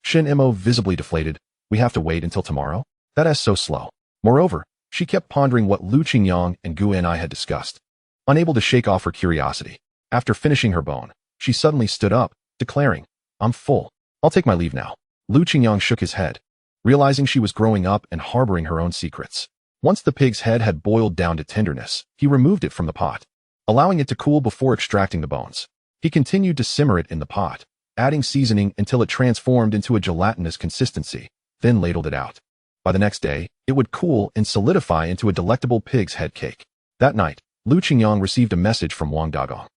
Shunimo visibly deflated. We have to wait until tomorrow? That is so slow. Moreover, she kept pondering what Lu Qingyang and Guinai had discussed. Unable to shake off her curiosity, after finishing her bone, she suddenly stood up, declaring, I'm full. I'll take my leave now. Lu Qingyang shook his head, realizing she was growing up and harboring her own secrets. Once the pig's head had boiled down to tenderness, he removed it from the pot, allowing it to cool before extracting the bones. He continued to simmer it in the pot, adding seasoning until it transformed into a gelatinous consistency, then ladled it out. By the next day, it would cool and solidify into a delectable pig's head cake. That night, Lu Qingyang received a message from Wang Dagong,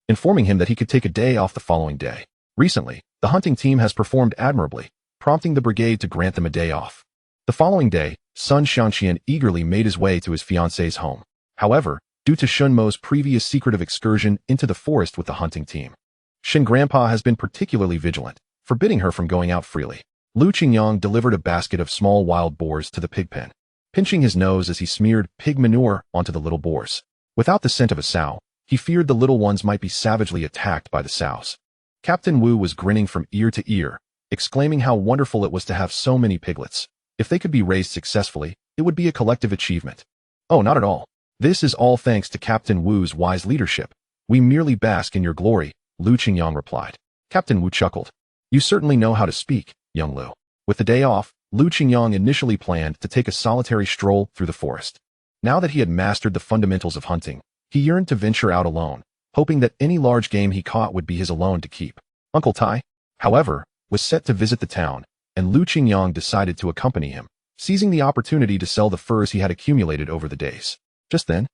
informing him that he could take a day off the following day. Recently, the hunting team has performed admirably, prompting the brigade to grant them a day off. The following day, Sun Xianqian eagerly made his way to his fiancée's home. However, due to Shunmo's previous secretive excursion into the forest with the hunting team, Shin Grandpa has been particularly vigilant, forbidding her from going out freely. Lu Qingyang delivered a basket of small wild boars to the pig pen, pinching his nose as he smeared pig manure onto the little boars. Without the scent of a sow, he feared the little ones might be savagely attacked by the sows. Captain Wu was grinning from ear to ear, exclaiming how wonderful it was to have so many piglets. If they could be raised successfully, it would be a collective achievement. Oh, not at all. This is all thanks to Captain Wu's wise leadership. We merely bask in your glory, Lu Qingyang replied. Captain Wu chuckled. You certainly know how to speak, young Lu. With the day off, Lu Qingyang initially planned to take a solitary stroll through the forest. Now that he had mastered the fundamentals of hunting, he yearned to venture out alone, hoping that any large game he caught would be his alone to keep. Uncle Tai, however, was set to visit the town, and Lu Qingyang decided to accompany him, seizing the opportunity to sell the furs he had accumulated over the days. Just then,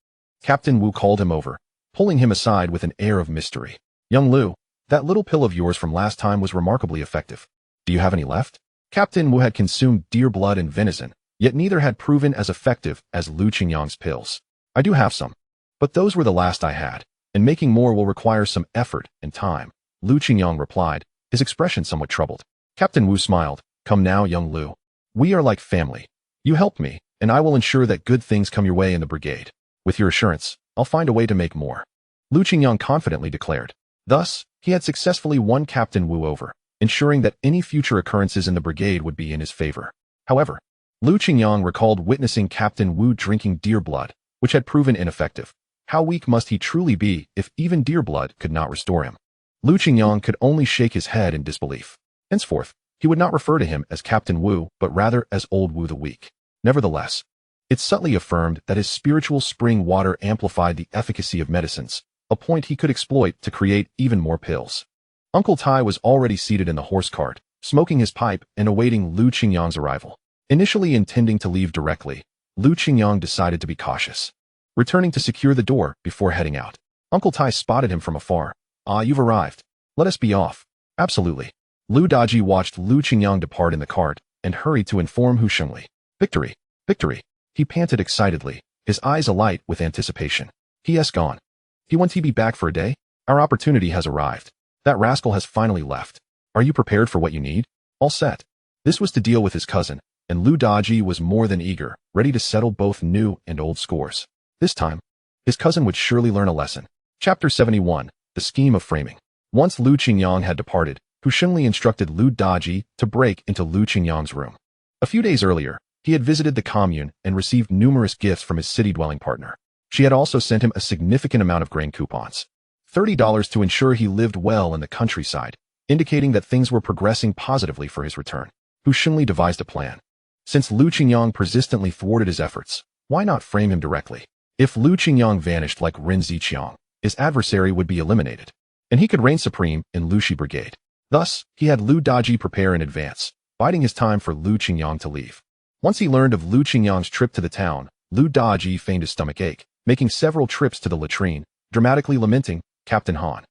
Captain Wu called him over, pulling him aside with an air of mystery. Young Lu, that little pill of yours from last time was remarkably effective. Do you have any left? Captain Wu had consumed deer blood and venison, yet neither had proven as effective as Lu Qingyang's pills. I do have some, but those were the last I had, and making more will require some effort and time. Lu Qingyang replied, his expression somewhat troubled. Captain Wu smiled. Come now, young Lu. We are like family. You helped me, and I will ensure that good things come your way in the brigade. With your assurance, I'll find a way to make more. Lu Qingyang confidently declared. Thus, he had successfully won Captain Wu over, ensuring that any future occurrences in the brigade would be in his favor. However, Lu Qingyang recalled witnessing Captain Wu drinking deer blood, which had proven ineffective. How weak must he truly be if even deer blood could not restore him? Lu Qingyang could only shake his head in disbelief. Henceforth, he would not refer to him as Captain Wu, but rather as Old Wu the Weak. Nevertheless, it subtly affirmed that his spiritual spring water amplified the efficacy of medicines, a point he could exploit to create even more pills. Uncle Tai was already seated in the horse cart, smoking his pipe and awaiting Lu Qingyang's arrival. Initially intending to leave directly, Lu Qingyang decided to be cautious, returning to secure the door before heading out. Uncle Tai spotted him from afar. Ah, you've arrived. Let us be off. Absolutely. Lu Daji watched Lu Qingyang depart in the cart and hurried to inform Hu Shengli. Victory! Victory! He panted excitedly, his eyes alight with anticipation. He has gone. He won't be back for a day? Our opportunity has arrived. That rascal has finally left. Are you prepared for what you need? All set. This was to deal with his cousin, and Lu Daji was more than eager, ready to settle both new and old scores. This time, his cousin would surely learn a lesson. Chapter 71, The Scheme of Framing. Once Lu Qingyang had departed, Hu Shengli instructed Lu Daji to break into Lu Qingyang's room. A few days earlier, he had visited the commune and received numerous gifts from his city-dwelling partner. She had also sent him a significant amount of grain coupons. $30 to ensure he lived well in the countryside, indicating that things were progressing positively for his return. Hu Shengli devised a plan. Since Lu Qingyang persistently thwarted his efforts, why not frame him directly? If Lu Qingyang vanished like Ren Ziqiang, his adversary would be eliminated, and he could reign supreme in Lushi Brigade. Thus, he had Lu Daji prepare in advance, biding his time for Lu Qingyang to leave. Once he learned of Lu Qingyang's trip to the town, Lu Daji feigned a stomach ache, making several trips to the latrine, dramatically lamenting, Captain Han.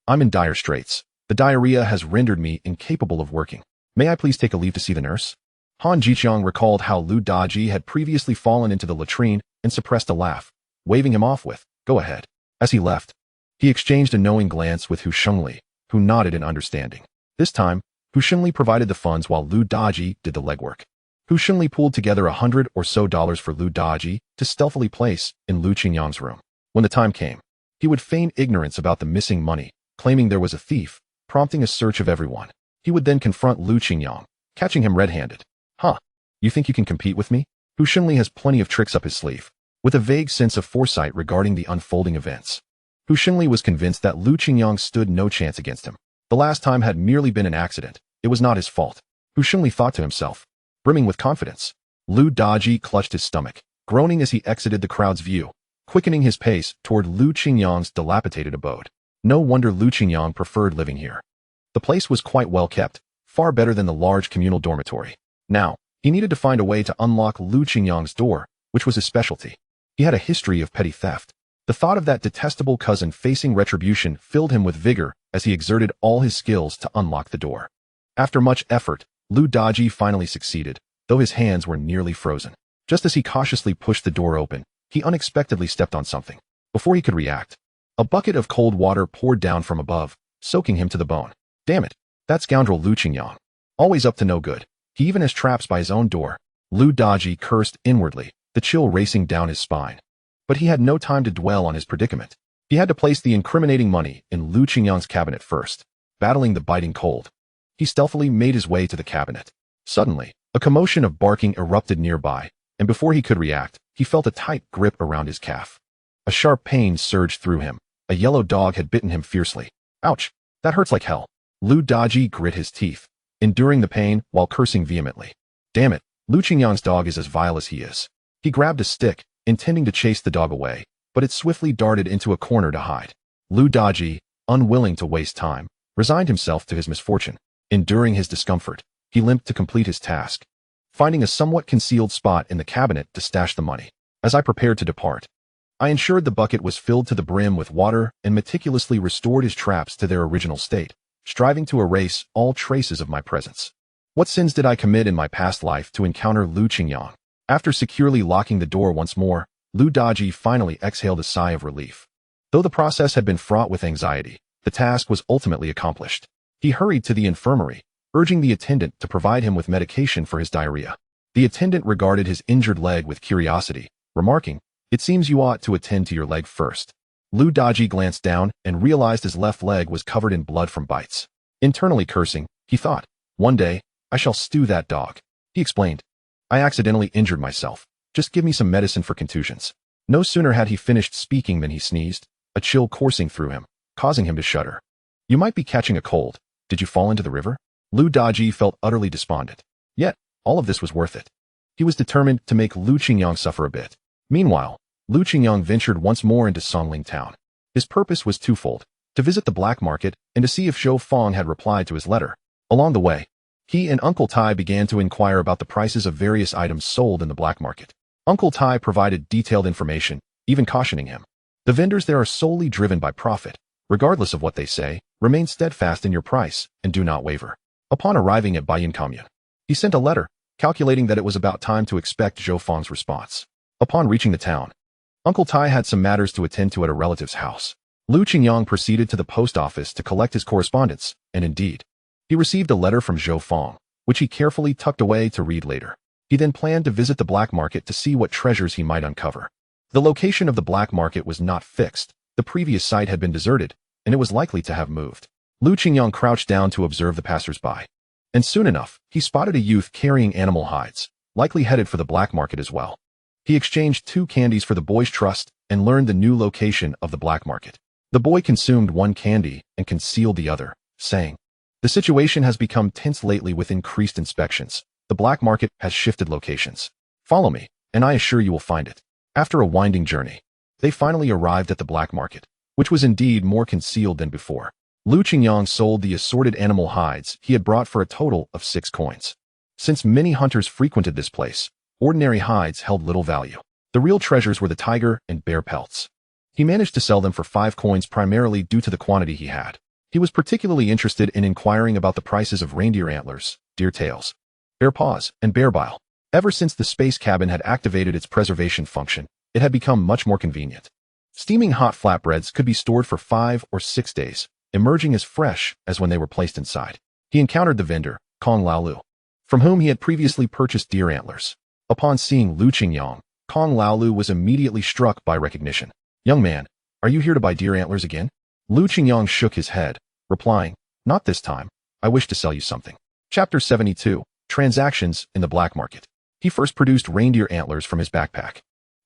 I'm in dire straits. The diarrhea has rendered me incapable of working. May I please take a leave to see the nurse? Han Jiqiang recalled how Lu Daji had previously fallen into the latrine and suppressed a laugh, waving him off with, go ahead. As he left, he exchanged a knowing glance with Hu Shengli, who nodded in understanding. This time, Hu Shengli provided the funds while Lu Daji did the legwork. Hu Shengli pulled together $100 or so for Lu Daji to stealthily place in Lu Qingyang's room. When the time came, he would feign ignorance about the missing money, claiming there was a thief, prompting a search of everyone. He would then confront Lu Qingyang, catching him red-handed. Huh, you think you can compete with me? Hu Shengli has plenty of tricks up his sleeve, with a vague sense of foresight regarding the unfolding events. Hu Shengli was convinced that Lu Qingyang stood no chance against him. The last time had merely been an accident. It was not his fault. Hu Shengli thought to himself, brimming with confidence. Lu Daji clutched his stomach, groaning as he exited the crowd's view, quickening his pace toward Lu Qingyang's dilapidated abode. No wonder Lu Qingyang preferred living here. The place was quite well kept, far better than the large communal dormitory. Now, he needed to find a way to unlock Lu Qingyang's door, which was his specialty. He had a history of petty theft. The thought of that detestable cousin facing retribution filled him with vigor as he exerted all his skills to unlock the door. After much effort, Lu Daji finally succeeded, though his hands were nearly frozen. Just as he cautiously pushed the door open, he unexpectedly stepped on something. Before he could react, a bucket of cold water poured down from above, soaking him to the bone. Damn it, that scoundrel Lu Qingyang. Always up to no good. He even has traps by his own door. Lu Daji cursed inwardly, the chill racing down his spine. But he had no time to dwell on his predicament. He had to place the incriminating money in Lu Qingyang's cabinet first. Battling the biting cold, he stealthily made his way to the cabinet. Suddenly, a commotion of barking erupted nearby, and before he could react, he felt a tight grip around his calf. A sharp pain surged through him. A yellow dog had bitten him fiercely. Ouch! That hurts like hell. Lu Daji grit his teeth, enduring the pain while cursing vehemently. Damn it, Lu Qingyang's dog is as vile as he is. He grabbed a stick, intending to chase the dog away, but it swiftly darted into a corner to hide. Lu Daji, unwilling to waste time, resigned himself to his misfortune. Enduring his discomfort, he limped to complete his task, finding a somewhat concealed spot in the cabinet to stash the money. As I prepared to depart, I ensured the bucket was filled to the brim with water and meticulously restored his traps to their original state, striving to erase all traces of my presence. What sins did I commit in my past life to encounter Lu Qingyang? After securely locking the door once more, Lu Daji finally exhaled a sigh of relief. Though the process had been fraught with anxiety, The task was ultimately accomplished. He hurried to the infirmary, urging the attendant to provide him with medication for his diarrhea. The attendant regarded his injured leg with curiosity, remarking, "It seems you ought to attend to your leg first." Lu Daji glanced down and realized his left leg was covered in blood from bites. Internally cursing, he thought, "One day, I shall stew that dog." He explained, "I accidentally injured myself. Just give me some medicine for contusions." No sooner had he finished speaking than he sneezed, a chill coursing through him, causing him to shudder. "You might be catching a cold. Did you fall into the river?" Lu Daji felt utterly despondent. Yet, all of this was worth it. He was determined to make Lu Qingyang suffer a bit. Meanwhile, Lu Qingyang ventured once more into Songling town. His purpose was twofold: to visit the black market and to see if Zhou Fong had replied to his letter. Along the way, he and Uncle Tai began to inquire about the prices of various items sold in the black market. Uncle Tai provided detailed information, even cautioning him. The vendors there are solely driven by profit. Regardless of what they say, remain steadfast in your price and do not waver. Upon arriving at Baiyin commune, he sent a letter, calculating that it was about time to expect Zhou Fong's response. Upon reaching the town, Uncle Tai had some matters to attend to at a relative's house. Lu Qingyang proceeded to the post office to collect his correspondence, and indeed, he received a letter from Zhou Fong, which he carefully tucked away to read later. He then planned to visit the black market to see what treasures he might uncover. The location of the black market was not fixed. The previous site had been deserted, and it was likely to have moved. Lu Qingyang crouched down to observe the passers-by. And soon enough, he spotted a youth carrying animal hides, likely headed for the black market as well. He exchanged 2 candies for the boy's trust and learned the new location of the black market. The boy consumed 1 candy and concealed the other, saying, "The situation has become tense lately with increased inspections. The black market has shifted locations. Follow me, and I assure you will find it." After a winding journey, they finally arrived at the black market, which was indeed more concealed than before. Lu Qingyang sold the assorted animal hides he had brought for a total of 6 coins. Since many hunters frequented this place, ordinary hides held little value. The real treasures were the tiger and bear pelts. He managed to sell them for 5 coins primarily due to the quantity he had. He was particularly interested in inquiring about the prices of reindeer antlers, deer tails, bear paws, and bear bile. Ever since the space cabin had activated its preservation function, it had become much more convenient. Steaming hot flatbreads could be stored for 5 or 6 days, emerging as fresh as when they were placed inside. He encountered the vendor, Kong Laolu, from whom he had previously purchased deer antlers. Upon seeing Lu Qingyang, Kong Laolu was immediately struck by recognition. "Young man, are you here to buy deer antlers again?" Lu Qingyang shook his head, replying, "Not this time. I wish to sell you something." Chapter 72, Transactions in the Black Market. He first produced reindeer antlers from his backpack.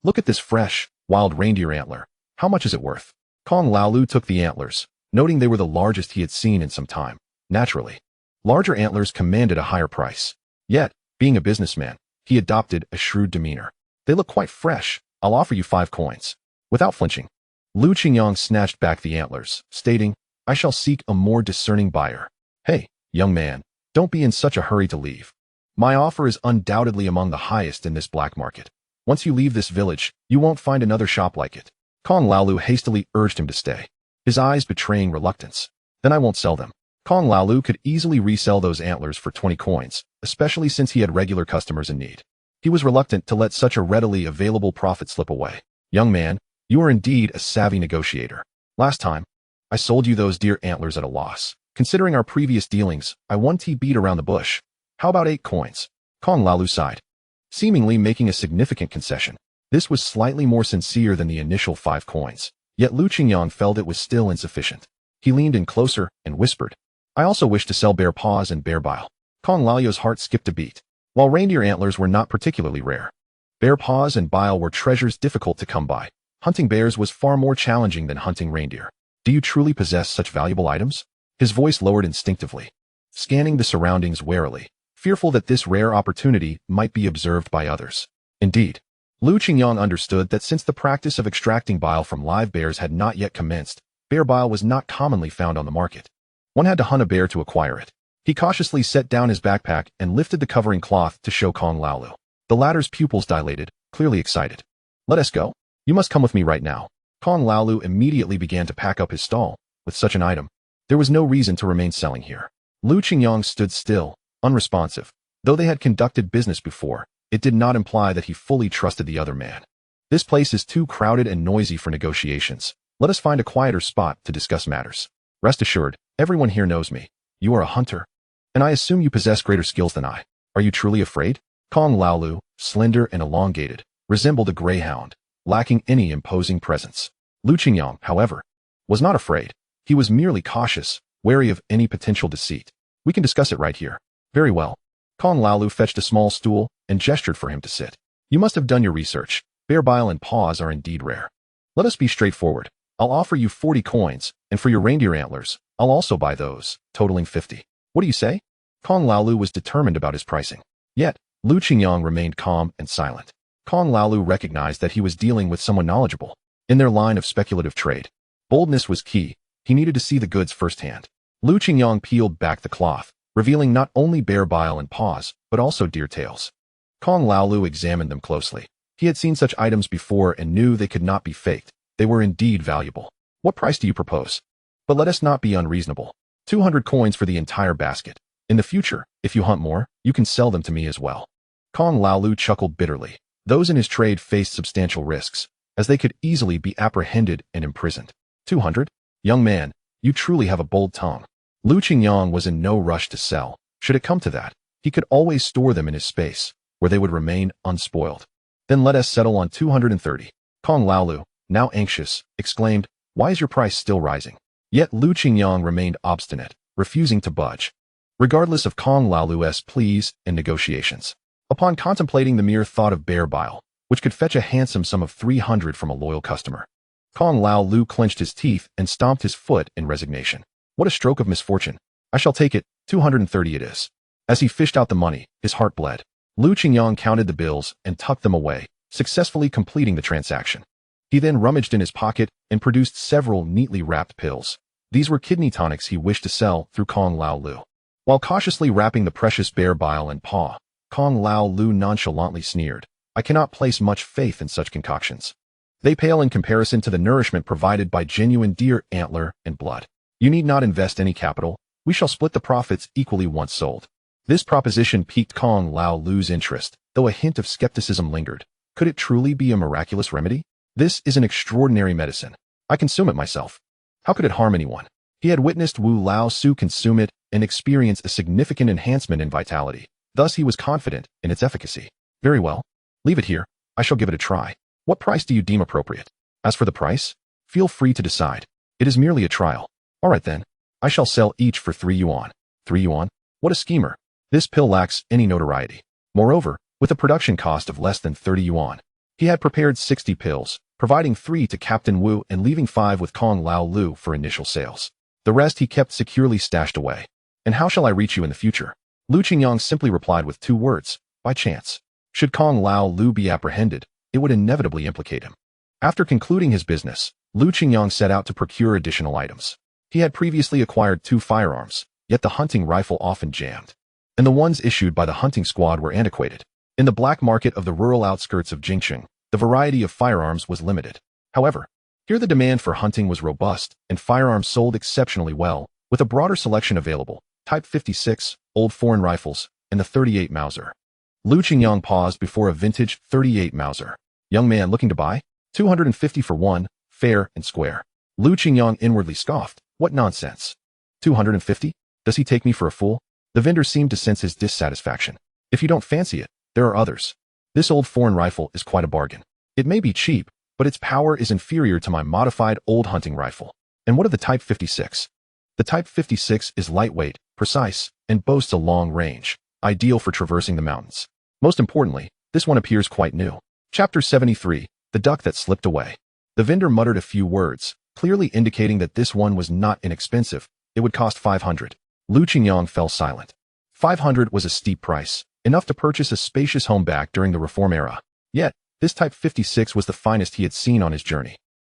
"Look at this fresh, wild reindeer antler. How much is it worth?" Kong Laolu took the antlers, noting they were the largest he had seen in some time. Naturally, larger antlers commanded a higher price. Yet, being a businessman, he adopted a shrewd demeanor. "They look quite fresh. I'll offer you 5 coins. Without flinching, Lu Qingyang snatched back the antlers, stating, "I shall seek a more discerning buyer." "Hey, young man, don't be in such a hurry to leave. My offer is undoubtedly among the highest in this black market. Once you leave this village, you won't find another shop like it." Kong Laolu hastily urged him to stay, his eyes betraying reluctance. "Then I won't sell them." Kong Laolu could easily resell those antlers for 20 coins, especially since he had regular customers in need. He was reluctant to let such a readily available profit slip away. "Young man, you are indeed a savvy negotiator. Last time, I sold you those deer antlers at a loss. Considering our previous dealings, I won T beat around the bush. How about 8 coins? Kong Laolu sighed, seemingly making a significant concession. This was slightly more sincere than the initial 5 coins, yet Lu Qingyang felt it was still insufficient. He leaned in closer and whispered, "I also wish to sell bear paws and bear bile." Kong Lao's heart skipped a beat. While reindeer antlers were not particularly rare, bear paws and bile were treasures difficult to come by. Hunting bears was far more challenging than hunting reindeer. "Do you truly possess such valuable items?" His voice lowered instinctively, scanning the surroundings warily, fearful that this rare opportunity might be observed by others. Indeed, Lu Qingyang understood that since the practice of extracting bile from live bears had not yet commenced, bear bile was not commonly found on the market. One had to hunt a bear to acquire it. He cautiously set down his backpack and lifted the covering cloth to show Kong Laolu. The latter's pupils dilated, clearly excited. "Let us go. You must come with me right now." Kong Laolu immediately began to pack up his stall. With such an item, there was no reason to remain selling here. Lu Qingyang stood still, unresponsive. Though they had conducted business before, it did not imply that he fully trusted the other man. "This place is too crowded and noisy for negotiations. Let us find a quieter spot to discuss matters." Rest assured, everyone here knows me. You are a hunter, and I assume you possess greater skills than I. Are you truly afraid? Kong Laolu, slender and elongated, resembled a greyhound, lacking any imposing presence. Lu Qingyang, however, was not afraid. He was merely cautious, wary of any potential deceit. We can discuss it right here. Very well. Kong Laolu fetched a small stool and gestured for him to sit. You must have done your research. Bear bile and paws are indeed rare. Let us be straightforward. I'll offer you 40 coins, and for your reindeer antlers, I'll also buy those, totaling 50. What do you say? Kong Laolu was determined about his pricing. Yet, Lu Qingyang remained calm and silent. Kong Laolu recognized that he was dealing with someone knowledgeable in their line of speculative trade. Boldness was key. He needed to see the goods firsthand. Lu Qingyang peeled back the cloth, revealing not only bear bile and paws, but also deer tails. Kong Laolu examined them closely. He had seen such items before and knew they could not be faked. They were indeed valuable. What price do you propose? But let us not be unreasonable. 200 coins for the entire basket. In the future, if you hunt more, you can sell them to me as well. Kong Laolu chuckled bitterly. Those in his trade faced substantial risks, as they could easily be apprehended and imprisoned. 200? Young man, you truly have a bold tongue. Lu Qingyang was in no rush to sell. Should it come to that, he could always store them in his space, where they would remain unspoiled. Then let us settle on 230. Kong Laolu, now anxious, exclaimed, why is your price still rising? Yet Lu Qingyang remained obstinate, refusing to budge, regardless of Kong Laolu's pleas and negotiations. Upon contemplating the mere thought of bear bile, which could fetch a handsome sum of 300 from a loyal customer, Kong Laolu clenched his teeth and stomped his foot in resignation. What a stroke of misfortune. I shall take it, 230 it is. As he fished out the money, his heart bled. Lu Qingyang counted the bills and tucked them away, successfully completing the transaction. He then rummaged in his pocket and produced several neatly wrapped pills. These were kidney tonics he wished to sell through Kong Laolu. While cautiously wrapping the precious bear bile and paw, Kong Laolu nonchalantly sneered. I cannot place much faith in such concoctions. They pale in comparison to the nourishment provided by genuine deer antler and blood. You need not invest any capital. We shall split the profits equally once sold. This proposition piqued Kong Laolu's interest, though a hint of skepticism lingered. Could it truly be a miraculous remedy? This is an extraordinary medicine. I consume it myself. How could it harm anyone? He had witnessed Wu Lao Su consume it and experience a significant enhancement in vitality. Thus he was confident in its efficacy. Very well. Leave it here. I shall give it a try. What price do you deem appropriate? As for the price, feel free to decide. It is merely a trial. All right then. I shall sell each for 3 yuan. 3 yuan? What a schemer. This pill lacks any notoriety. Moreover, with a production cost of less than 30 yuan, he had prepared 60 pills, providing 3 to Captain Wu and leaving 5 with Kong Laolu for initial sales. The rest he kept securely stashed away. And how shall I reach you in the future? Lu Qingyang simply replied with 2 words, by chance. Should Kong Laolu be apprehended, it would inevitably implicate him. After concluding his business, Lu Qingyang set out to procure additional items. He had previously acquired 2 firearms, yet the hunting rifle often jammed, and the ones issued by the hunting squad were antiquated. In the black market of the rural outskirts of Qingyang, the variety of firearms was limited. However, here the demand for hunting was robust, and firearms sold exceptionally well, with a broader selection available, Type 56, old foreign rifles, and the 38 Mauser. Lu Qingyang paused before a vintage 38 Mauser. Young man looking to buy? 250 for one, fair and square. Lu Qingyang inwardly scoffed. What nonsense. 250? Does he take me for a fool? The vendor seemed to sense his dissatisfaction. If you don't fancy it, there are others. This old foreign rifle is quite a bargain. It may be cheap, but its power is inferior to my modified old hunting rifle. And what of the Type 56? The Type 56 is lightweight, precise, and boasts a long range, ideal for traversing the mountains. Most importantly, this one appears quite new. Chapter 73, The Duck That Slipped Away. The vendor muttered a few words, clearly indicating that this one was not inexpensive. It would cost 500. Lu Qingyang fell silent. 500 was a steep price, enough to purchase a spacious home back during the Reform era. Yet, this Type 56 was the finest he had seen on his journey.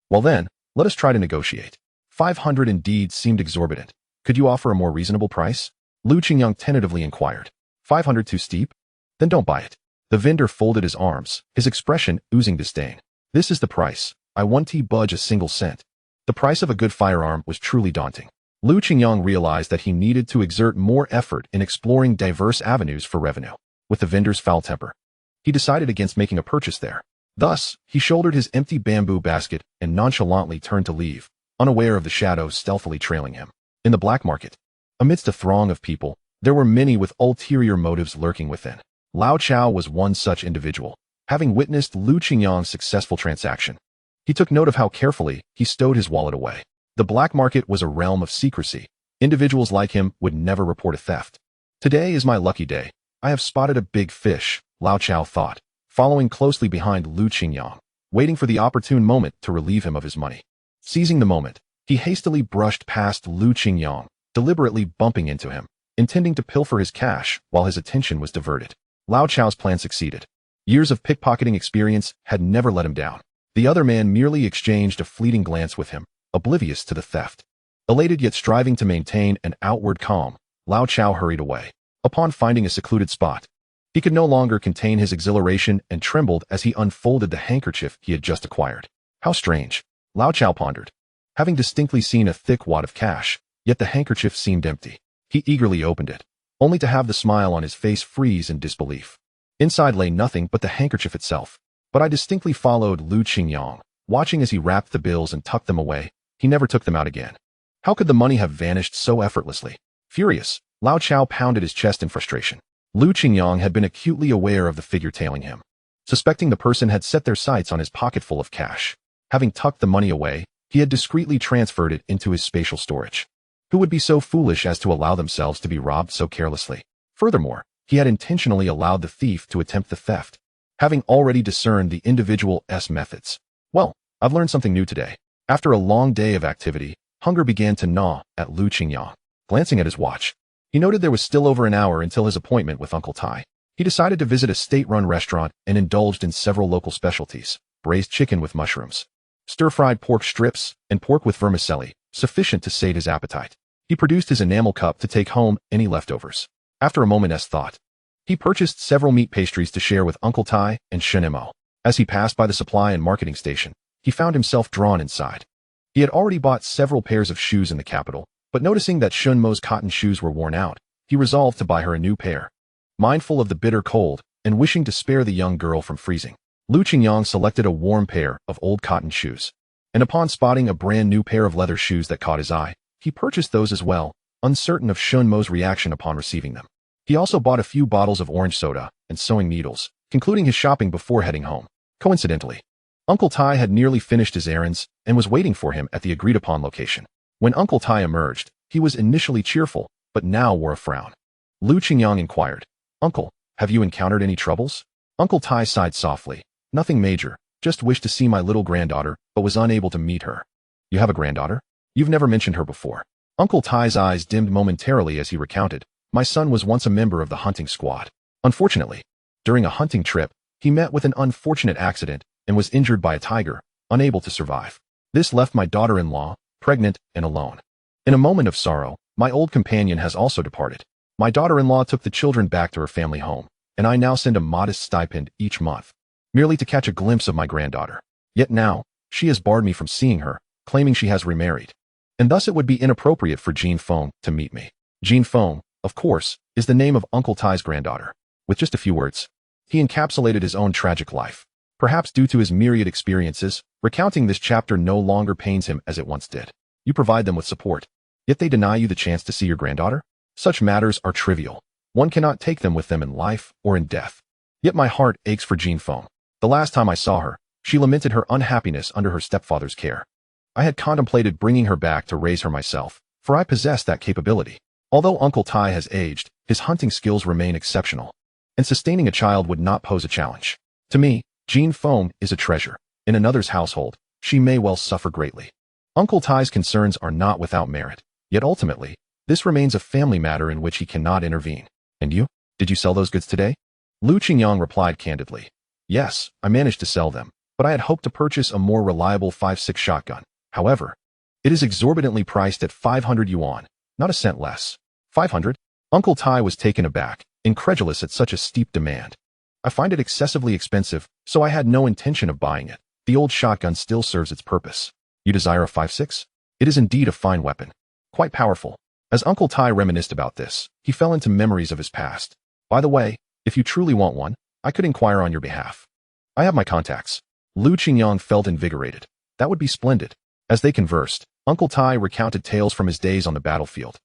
Well then, let us try to negotiate. 500 indeed seemed exorbitant. Could you offer a more reasonable price? Lu Qingyang tentatively inquired. 500 too steep? Then don't buy it. The vendor folded his arms, his expression oozing disdain. This is the price. I won't budge a single cent. The price of a good firearm was truly daunting. Lu Qingyang realized that he needed to exert more effort in exploring diverse avenues for revenue. With the vendor's foul temper, he decided against making a purchase there. Thus, he shouldered his empty bamboo basket and nonchalantly turned to leave, unaware of the shadows stealthily trailing him. In the black market, amidst a throng of people, there were many with ulterior motives lurking within. Lao Chao was one such individual, having witnessed Lu Qingyang's successful transaction. He took note of how carefully he stowed his wallet away. The black market was a realm of secrecy. Individuals like him would never report a theft. Today is my lucky day. I have spotted a big fish, Lao Chao thought, following closely behind Lu Qingyang, waiting for the opportune moment to relieve him of his money. Seizing the moment, he hastily brushed past Lu Qingyang, deliberately bumping into him, intending to pilfer his cash while his attention was diverted. Lao Chao's plan succeeded. Years of pickpocketing experience had never let him down. The other man merely exchanged a fleeting glance with him, oblivious to the theft. Elated yet striving to maintain an outward calm, Lao Chao hurried away. Upon finding a secluded spot, he could no longer contain his exhilaration and trembled as he unfolded the handkerchief he had just acquired. How strange, Lao Chao pondered. Having distinctly seen a thick wad of cash, yet the handkerchief seemed empty. He eagerly opened it, only to have the smile on his face freeze in disbelief. Inside lay nothing but the handkerchief itself. But I distinctly followed Lu Qingyang, watching as he wrapped the bills and tucked them away. He never took them out again. How could the money have vanished so effortlessly? Furious, Lao Chao pounded his chest in frustration. Lu Qingyang had been acutely aware of the figure tailing him, suspecting the person had set their sights on his pocket full of cash. Having tucked the money away, he had discreetly transferred it into his spatial storage. Who would be so foolish as to allow themselves to be robbed so carelessly? Furthermore, he had intentionally allowed the thief to attempt the theft, having already discerned the individual's methods. Well, I've learned something new today. After a long day of activity, hunger began to gnaw at Lu Qingyang. Glancing at his watch, he noted there was still over an hour until his appointment with Uncle Tai. He decided to visit a state-run restaurant and indulged in several local specialties: braised chicken with mushrooms, stir-fried pork strips, and pork with vermicelli, sufficient to sate his appetite. He produced his enamel cup to take home any leftovers. After a moment's thought, he purchased several meat pastries to share with Uncle Tai and Shunimo. As he passed by the supply and marketing station, he found himself drawn inside. He had already bought several pairs of shoes in the capital, but noticing that Shunimo's cotton shoes were worn out, he resolved to buy her a new pair. Mindful of the bitter cold and wishing to spare the young girl from freezing, Lu Qingyang selected a warm pair of old cotton shoes. And upon spotting a brand new pair of leather shoes that caught his eye, he purchased those as well, uncertain of Shunimo's reaction upon receiving them. He also bought a few bottles of orange soda and sewing needles, concluding his shopping before heading home. Coincidentally, Uncle Tai had nearly finished his errands and was waiting for him at the agreed-upon location. When Uncle Tai emerged, he was initially cheerful, but now wore a frown. Lu Qingyang inquired, "Uncle, have you encountered any troubles?" Uncle Tai sighed softly. "Nothing major, just wished to see my little granddaughter, but was unable to meet her." "You have a granddaughter? You've never mentioned her before." Uncle Tai's eyes dimmed momentarily as he recounted, "My son was once a member of the hunting squad. Unfortunately, during a hunting trip, he met with an unfortunate accident and was injured by a tiger, unable to survive. This left my daughter-in-law, pregnant and alone. In a moment of sorrow, my old companion has also departed. My daughter-in-law took the children back to her family home, and I now send a modest stipend each month, merely to catch a glimpse of my granddaughter. Yet now, she has barred me from seeing her, claiming she has remarried, and thus it would be inappropriate for Jean Feng to meet me." Jean Feng, of course, is the name of Uncle Tai's granddaughter. With just a few words, he encapsulated his own tragic life. Perhaps due to his myriad experiences, recounting this chapter no longer pains him as it once did. You provide them with support, yet they deny you the chance to see your granddaughter? Such matters are trivial. One cannot take them with them in life or in death. Yet my heart aches for Jean Feng. The last time I saw her, she lamented her unhappiness under her stepfather's care. I had contemplated bringing her back to raise her myself, for I possess that capability. Although Uncle Tai has aged, his hunting skills remain exceptional, and sustaining a child would not pose a challenge. To me, Jean Feng is a treasure. In another's household, she may well suffer greatly. Uncle Tai's concerns are not without merit, yet ultimately, this remains a family matter in which he cannot intervene. And you? Did you sell those goods today? Lu Qingyang replied candidly. Yes, I managed to sell them, but I had hoped to purchase a more reliable 5.6 shotgun. However, it is exorbitantly priced at 500 yuan, not a cent less. 500? Uncle Tai was taken aback, incredulous at such a steep demand. I find it excessively expensive, so I had no intention of buying it. The old shotgun still serves its purpose. You desire a 5.6? It is indeed a fine weapon. Quite powerful. As Uncle Tai reminisced about this, he fell into memories of his past. By the way, if you truly want one, I could inquire on your behalf. I have my contacts. Lu Qingyang felt invigorated. That would be splendid. As they conversed, Uncle Tai recounted tales from his days on the battlefield,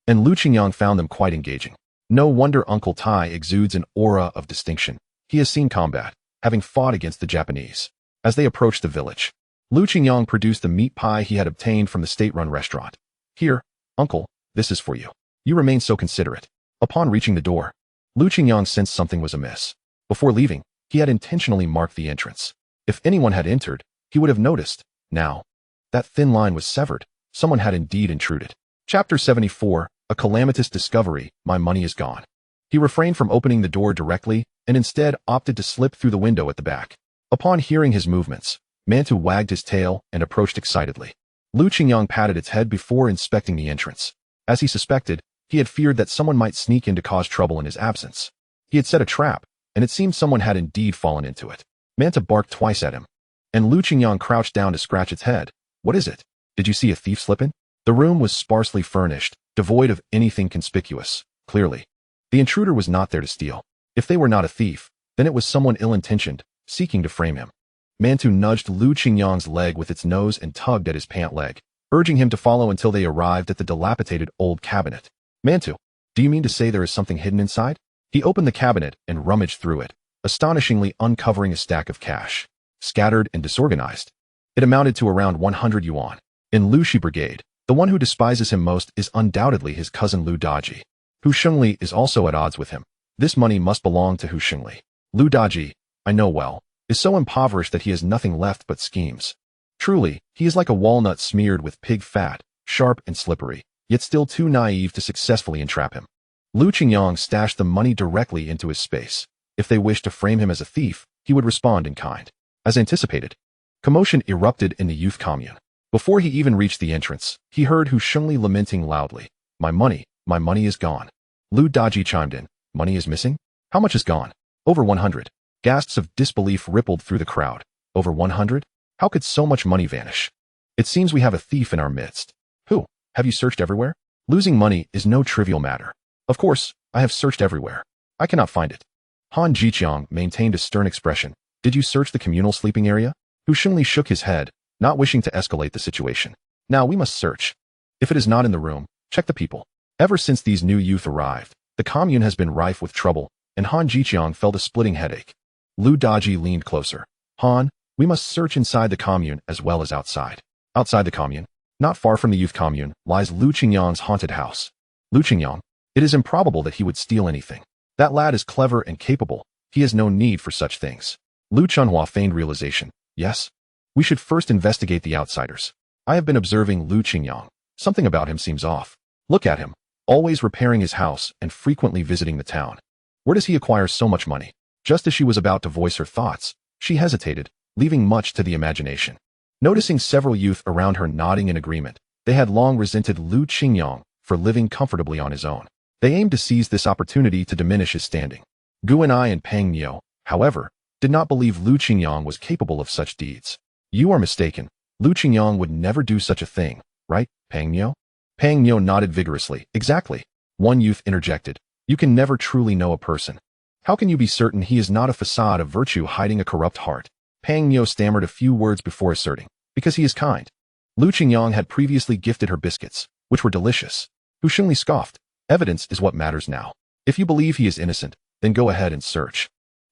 and Lu Qingyang found them quite engaging. No wonder Uncle Tai exudes an aura of distinction. He has seen combat, having fought against the Japanese. As they approached the village, Lu Qingyang produced the meat pie he had obtained from the state-run restaurant. Here, uncle, this is for you. You remain so considerate. Upon reaching the door, Lu Qingyang sensed something was amiss. Before leaving, he had intentionally marked the entrance. If anyone had entered, he would have noticed. Now, that thin line was severed. Someone had indeed intruded. Chapter 74, A Calamitous Discovery, My Money is Gone. He refrained from opening the door directly and instead opted to slip through the window at the back. Upon hearing his movements, Mantu wagged his tail and approached excitedly. Lu Qingyang patted its head before inspecting the entrance. As he suspected, he had feared that someone might sneak in to cause trouble in his absence. He had set a trap, and it seemed someone had indeed fallen into it. Manta barked twice at him, and Lu Qingyang crouched down to scratch its head. What is it? Did you see a thief slip in? The room was sparsely furnished, devoid of anything conspicuous. Clearly, the intruder was not there to steal. If they were not a thief, then it was someone ill-intentioned, seeking to frame him. Mantu nudged Lu Qingyang's leg with its nose and tugged at his pant leg, urging him to follow until they arrived at the dilapidated old cabinet. Mantu, do you mean to say there is something hidden inside? He opened the cabinet and rummaged through it, astonishingly uncovering a stack of cash, scattered and disorganized. It amounted to around 100 yuan. In Lu Shi Brigade, the one who despises him most is undoubtedly his cousin Lu Daji. Hu Shengli is also at odds with him. This money must belong to Hu Shengli. Lu Daji, I know well, is so impoverished that he has nothing left but schemes. Truly, he is like a walnut smeared with pig fat, sharp and slippery, yet still too naive to successfully entrap him. Lu Qingyang stashed the money directly into his space. If they wished to frame him as a thief, he would respond in kind. As anticipated, commotion erupted in the youth commune. Before he even reached the entrance, he heard Hu Shengli lamenting loudly. My money is gone. Lu Daji chimed in. Money is missing? How much is gone? Over 100. Gasps of disbelief rippled through the crowd. Over 100? How could so much money vanish? It seems we have a thief in our midst. Who? Have you searched everywhere? Losing money is no trivial matter. Of course, I have searched everywhere. I cannot find it. Han Jiqiang maintained a stern expression. Did you search the communal sleeping area? Hu Shengli shook his head, not wishing to escalate the situation. Now we must search. If it is not in the room, check the people. Ever since these new youth arrived, the commune has been rife with trouble, and Han Jiqiang felt a splitting headache. Lu Daji leaned closer. Han, we must search inside the commune as well as outside. Outside the commune, not far from the youth commune, lies Lu Qingyang's haunted house. Lu Qingyang, it is improbable that he would steal anything. That lad is clever and capable. He has no need for such things. Lu Chunhua feigned realization. Yes? We should first investigate the outsiders. I have been observing Lu Qingyang. Something about him seems off. Look at him, always repairing his house and frequently visiting the town. Where does he acquire so much money? Just as she was about to voice her thoughts, she hesitated, leaving much to the imagination. Noticing several youth around her nodding in agreement, they had long resented Lu Qingyang for living comfortably on his own. They aimed to seize this opportunity to diminish his standing. Guanai and Pang Niu, however, did not believe Lu Qingyang was capable of such deeds. You are mistaken. Lu Qingyang would never do such a thing, right, Pang Niu? Pang Niu nodded vigorously. Exactly. One youth interjected. You can never truly know a person. How can you be certain he is not a facade of virtue hiding a corrupt heart? Pang Niu stammered a few words before asserting. Because he is kind. Lu Qingyang had previously gifted her biscuits, which were delicious. Hu Shengli scoffed. Evidence is what matters now. If you believe he is innocent, then go ahead and search.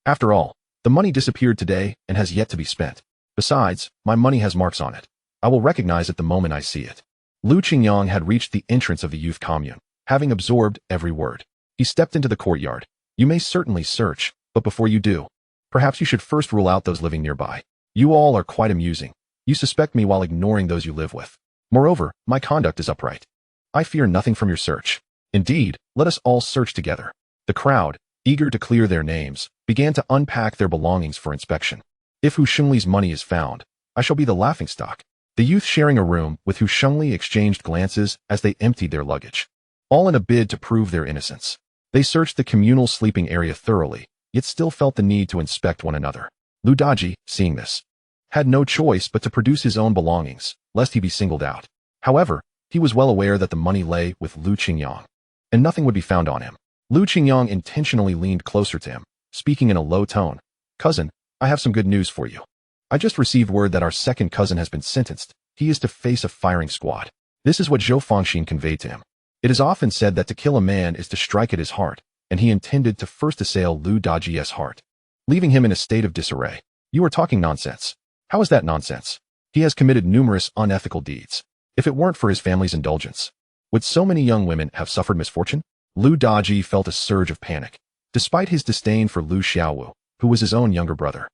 After all, the money disappeared today and has yet to be spent. Besides, my money has marks on it. I will recognize it the moment I see it. Lu Qingyang had reached the entrance of the youth commune, having absorbed every word. He stepped into the courtyard. You may certainly search, but before you do, perhaps you should first rule out those living nearby. You all are quite amusing. You suspect me while ignoring those you live with. Moreover, my conduct is upright. I fear nothing from your search. Indeed, let us all search together. The crowd, eager to clear their names, began to unpack their belongings for inspection. If Hu Shengli's money is found, I shall be the laughingstock. The youth sharing a room with Hu Shengli exchanged glances as they emptied their luggage, all in a bid to prove their innocence. They searched the communal sleeping area thoroughly, yet still felt the need to inspect one another. Lu Daji, seeing this, had no choice but to produce his own belongings, lest he be singled out. However, he was well aware that the money lay with Lu Qingyang, and nothing would be found on him. Lu Qingyang intentionally leaned closer to him, speaking in a low tone. Cousin, I have some good news for you. I just received word that our second cousin has been sentenced. he is to face a firing squad. This is what Zhou Fangxin conveyed to him. It is often said that to kill a man is to strike at his heart, and he intended to first assail Lu Daji's heart, leaving him in a state of disarray. You are talking nonsense. How is that nonsense? He has committed numerous unethical deeds. If it weren't for his family's indulgence, would so many young women have suffered misfortune? Lu Daji felt a surge of panic. Despite his disdain for Lu Xiaowu, who was his own younger brother,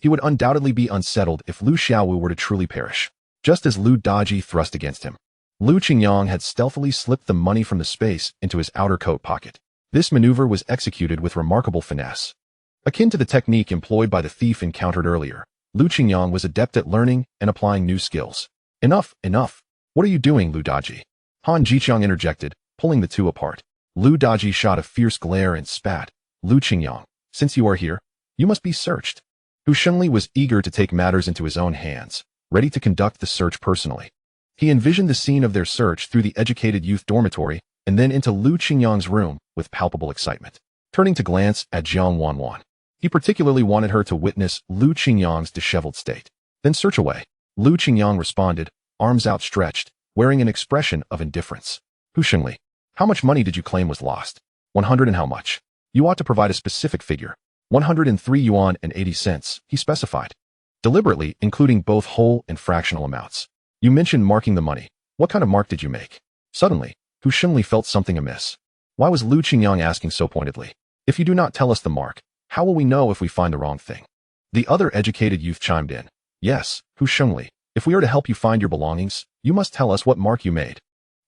he would undoubtedly be unsettled if Lu Xiaowu were to truly perish. Just as Lu Daji thrust against him, Lu Qingyang had stealthily slipped the money from the space into his outer coat pocket. This maneuver was executed with remarkable finesse. Akin to the technique employed by the thief encountered earlier, Lu Qingyang was adept at learning and applying new skills. Enough, enough. What are you doing, Lu Daji? Han Jiqiang interjected, pulling the two apart. Lu Daji shot a fierce glare and spat. Lu Qingyang, since you are here, you must be searched. Hu Shengli was eager to take matters into his own hands, ready to conduct the search personally. He envisioned the scene of their search through the educated youth dormitory and then into Lu Qingyang's room with palpable excitement. Turning to glance at Jiang Wanwan, he particularly wanted her to witness Lu Qingyang's disheveled state. Then search away. Lu Qingyang responded, arms outstretched, wearing an expression of indifference. Hu Shengli, how much money did you claim was lost? 100 and how much? You ought to provide a specific figure. 103 yuan and 80 cents, he specified, deliberately including both whole and fractional amounts. You mentioned marking the money. What kind of mark did you make? Suddenly, Hu Shengli felt something amiss. Why was Lu Qingyang asking so pointedly? If you do not tell us the mark, how will we know if we find the wrong thing? The other educated youth chimed in. Yes, Hu Shengli, if we are to help you find your belongings, you must tell us what mark you made.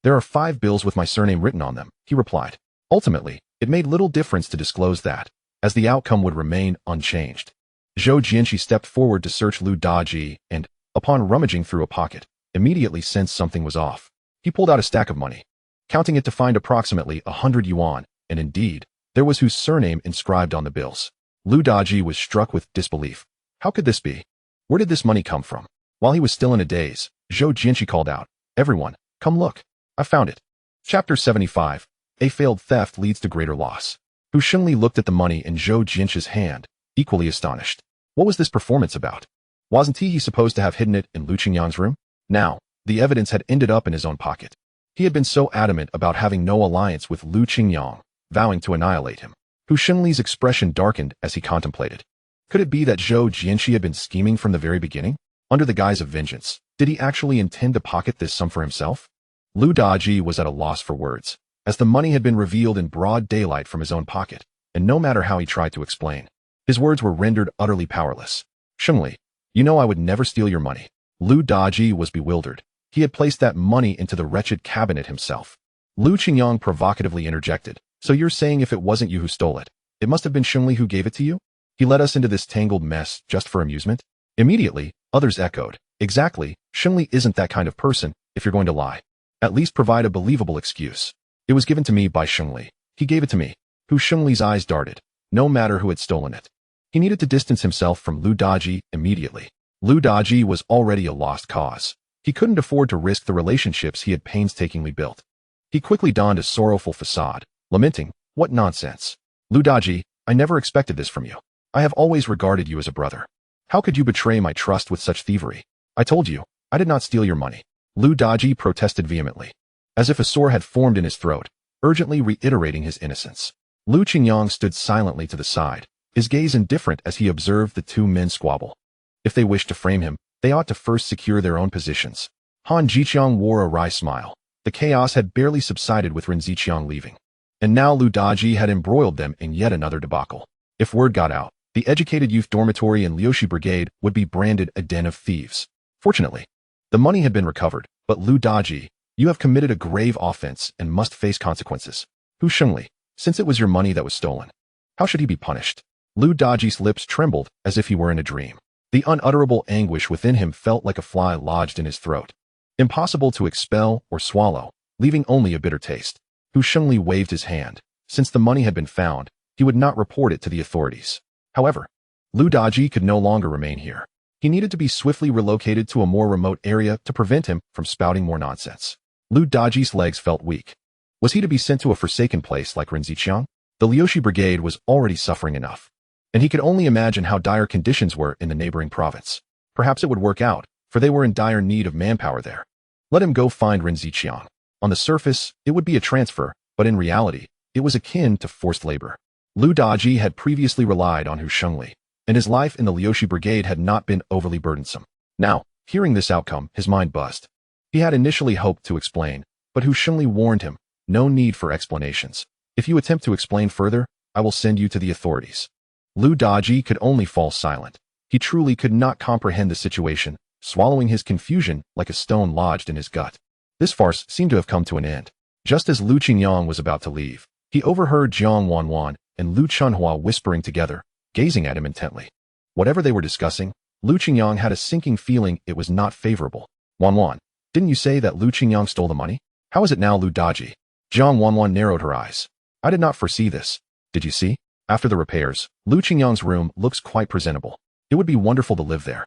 There are 5 bills with my surname written on them, he replied. Ultimately, it made little difference to disclose that, as the outcome would remain unchanged. Zhou Jianqi stepped forward to search Lu Daji and, upon rummaging through a pocket, immediately sensed something was off. He pulled out a stack of money, counting it to find approximately 100 yuan, and indeed, there was Hu's surname inscribed on the bills. Lu Daji was struck with disbelief. How could this be? Where did this money come from? While he was still in a daze, Zhou Jianqi called out, Everyone, come look. I found it. Chapter 75. A failed theft leads to greater loss. Hu Shengli looked at the money in Zhou Jianqi's hand, equally astonished. What was this performance about? Wasn't he supposed to have hidden it in Lu Qingyang's room? Now, the evidence had ended up in his own pocket. He had been so adamant about having no alliance with Lu Qingyang, vowing to annihilate him. Hu Shengli's expression darkened as he contemplated. Could it be that Zhou Jianqi had been scheming from the very beginning? Under the guise of vengeance, did he actually intend to pocket this sum for himself? Lu Daji was at a loss for words, as the money had been revealed in broad daylight from his own pocket, and no matter how he tried to explain, his words were rendered utterly powerless. Shengli, you know I would never steal your money. Lu Daji was bewildered. He had placed that money into the wretched cabinet himself. Lu Qingyang provocatively interjected. So you're saying if it wasn't you who stole it, it must have been Shengli who gave it to you? He led us into this tangled mess just for amusement? Immediately, others echoed. Exactly, Shengli isn't that kind of person, if you're going to lie. At least provide a believable excuse. It was given to me by Shengli. He gave it to me. Hu Shengli's eyes darted. No matter who had stolen it. He needed to distance himself from Lu Daji immediately. Lu Daji was already a lost cause. He couldn't afford to risk the relationships he had painstakingly built. He quickly donned a sorrowful facade, lamenting, what nonsense. Lu Daji, I never expected this from you. I have always regarded you as a brother. How could you betray my trust with such thievery? I told you, I did not steal your money. Lu Daji protested vehemently, as if a sore had formed in his throat, urgently reiterating his innocence. Lu Qingyang stood silently to the side, his gaze indifferent as he observed the two men squabble. If they wished to frame him, they ought to first secure their own positions. Han Jiqiang wore a wry smile. The chaos had barely subsided with Ren Ziqiang leaving. And now Lu Daji had embroiled them in yet another debacle. If word got out, the educated youth dormitory and Liushi brigade would be branded a den of thieves. Fortunately, the money had been recovered, but Lu Daji, you have committed a grave offense and must face consequences. Hu Shengli, since it was your money that was stolen, how should he be punished? Lu Daji's lips trembled as if he were in a dream. The unutterable anguish within him felt like a fly lodged in his throat. Impossible to expel or swallow, leaving only a bitter taste. Hu Shengli waved his hand. Since the money had been found, he would not report it to the authorities. However, Lu Daji could no longer remain here. He needed to be swiftly relocated to a more remote area to prevent him from spouting more nonsense. Lu Daji's legs felt weak. Was he to be sent to a forsaken place like Ren Ziqiang? The Liushi brigade was already suffering enough, and he could only imagine how dire conditions were in the neighboring province. Perhaps it would work out, for they were in dire need of manpower there. Let him go find Ren Ziqiang. On the surface, it would be a transfer, but in reality, it was akin to forced labor. Lu Daji had previously relied on Hu Shengli, and his life in the Liushi Brigade had not been overly burdensome. Now, hearing this outcome, his mind buzzed. He had initially hoped to explain, but Hu Shengli warned him, no need for explanations. If you attempt to explain further, I will send you to the authorities. Lu Daji could only fall silent. He truly could not comprehend the situation, swallowing his confusion like a stone lodged in his gut. This farce seemed to have come to an end. Just as Lu Qingyang was about to leave, he overheard Jiang Wanwan and Lu Chunhua whispering together, gazing at him intently. Whatever they were discussing, Lu Qingyang had a sinking feeling it was not favorable. Wanwan, didn't you say that Lu Qingyang stole the money? How is it now, Lu Daji? Jiang Wanwan narrowed her eyes. I did not foresee this. Did you see? After the repairs, Lu Qingyang's room looks quite presentable. It would be wonderful to live there,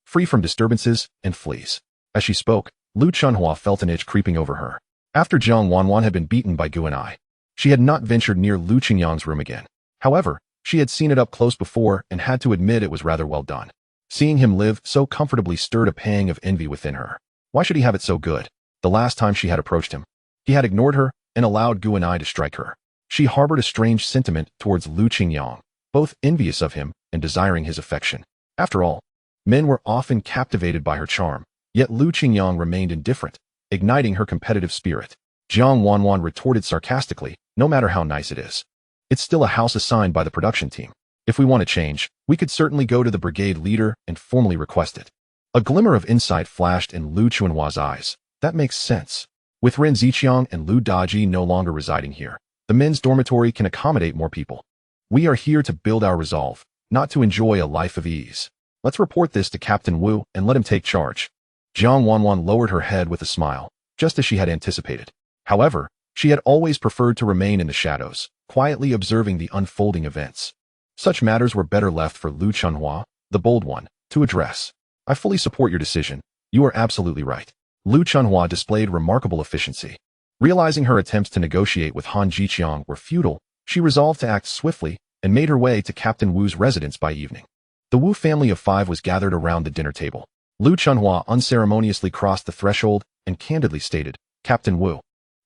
free from disturbances and fleas. As she spoke, Lu Chunhua felt an itch creeping over her. After Jiang Wanwan had been beaten by Gu and I, she had not ventured near Lu Qingyang's room again. However, she had seen it up close before and had to admit it was rather well done. Seeing him live so comfortably stirred a pang of envy within her. Why should he have it so good? The last time she had approached him, he had ignored her and allowed Gu and I to strike her. She harbored a strange sentiment towards Lu Qingyang, both envious of him and desiring his affection. After all, men were often captivated by her charm, yet Lu Qingyang remained indifferent, igniting her competitive spirit. Jiang Wanwan retorted sarcastically, no matter how nice it is. It's still a house assigned by the production team. If we want to change, we could certainly go to the brigade leader and formally request it. A glimmer of insight flashed in Lu Chunhua's eyes. That makes sense. With Ren Ziqiang and Lu Daji no longer residing here, the men's dormitory can accommodate more people. We are here to build our resolve, not to enjoy a life of ease. Let's report this to Captain Wu and let him take charge. Jiang Wanwan lowered her head with a smile, just as she had anticipated. However, she had always preferred to remain in the shadows, quietly observing the unfolding events. Such matters were better left for Lu Chunhua, the bold one, to address. I fully support your decision. You are absolutely right. Lu Chunhua displayed remarkable efficiency. Realizing her attempts to negotiate with Han Jiqiang were futile, she resolved to act swiftly and made her way to Captain Wu's residence by evening. The Wu family of 5 was gathered around the dinner table. Lu Chunhua unceremoniously crossed the threshold and candidly stated, Captain Wu,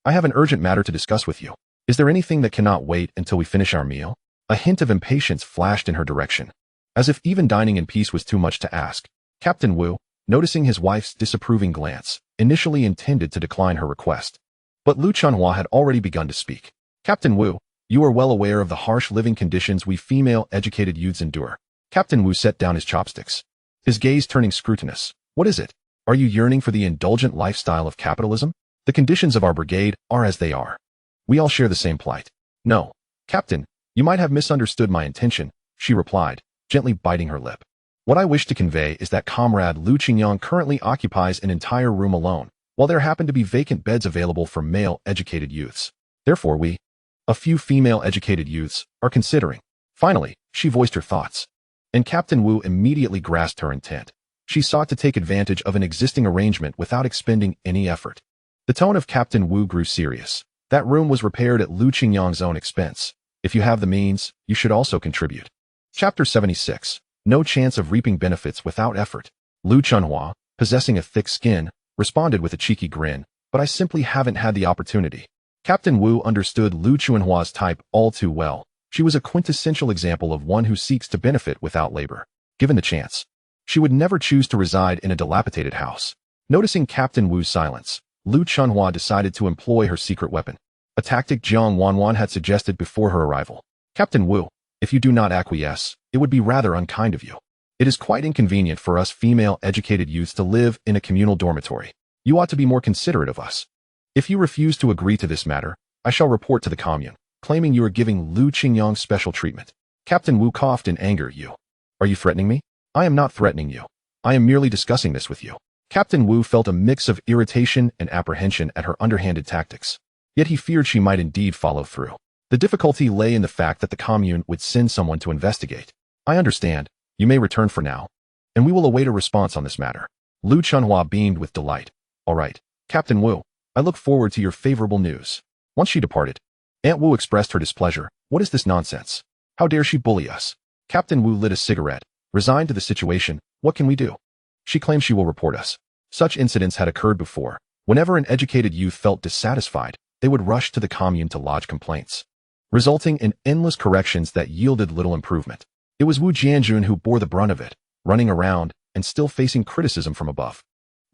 I have an urgent matter to discuss with you. Is there anything that cannot wait until we finish our meal? A hint of impatience flashed in her direction. As if even dining in peace was too much to ask, Captain Wu, noticing his wife's disapproving glance, initially intended to decline her request. But Lu Chunhua had already begun to speak. Captain Wu, you are well aware of the harsh living conditions we female educated youths endure. Captain Wu set down his chopsticks, his gaze turning scrutinous. What is it? Are you yearning for the indulgent lifestyle of capitalism? The conditions of our brigade are as they are. We all share the same plight. No, Captain, you might have misunderstood my intention, she replied, gently biting her lip. What I wish to convey is that Comrade Lu Qingyang currently occupies an entire room alone, while there happen to be vacant beds available for male educated youths. Therefore we, a few female educated youths, are considering. Finally, she voiced her thoughts. And Captain Wu immediately grasped her intent. She sought to take advantage of an existing arrangement without expending any effort. The tone of Captain Wu grew serious. That room was repaired at Lu Qingyang's own expense. If you have the means, you should also contribute. Chapter 76. No chance of reaping benefits without effort. Lu Chunhua, possessing a thick skin, responded with a cheeky grin, but I simply haven't had the opportunity. Captain Wu understood Lu Chunhua's type all too well. She was a quintessential example of one who seeks to benefit without labor. Given the chance, she would never choose to reside in a dilapidated house. Noticing Captain Wu's silence, Lu Chunhua decided to employ her secret weapon, a tactic Jiang Wanwan had suggested before her arrival. Captain Wu, if you do not acquiesce, it would be rather unkind of you. It is quite inconvenient for us female educated youths to live in a communal dormitory. You ought to be more considerate of us. If you refuse to agree to this matter, I shall report to the commune, claiming you are giving Lu Qingyang special treatment. Captain Wu coughed in anger. You. Are you threatening me? I am not threatening you. I am merely discussing this with you. Captain Wu felt a mix of irritation and apprehension at her underhanded tactics. Yet he feared she might indeed follow through. The difficulty lay in the fact that the commune would send someone to investigate. I understand. You may return for now, and we will await a response on this matter. Lu Chunhua beamed with delight. All right, Captain Wu, I look forward to your favorable news. Once she departed, Aunt Wu expressed her displeasure. What is this nonsense? How dare she bully us? Captain Wu lit a cigarette. Resigned to the situation, what can we do? She claims she will report us. Such incidents had occurred before. Whenever an educated youth felt dissatisfied, they would rush to the commune to lodge complaints, resulting in endless corrections that yielded little improvement. It was Wu Jianjun who bore the brunt of it, running around and still facing criticism from above.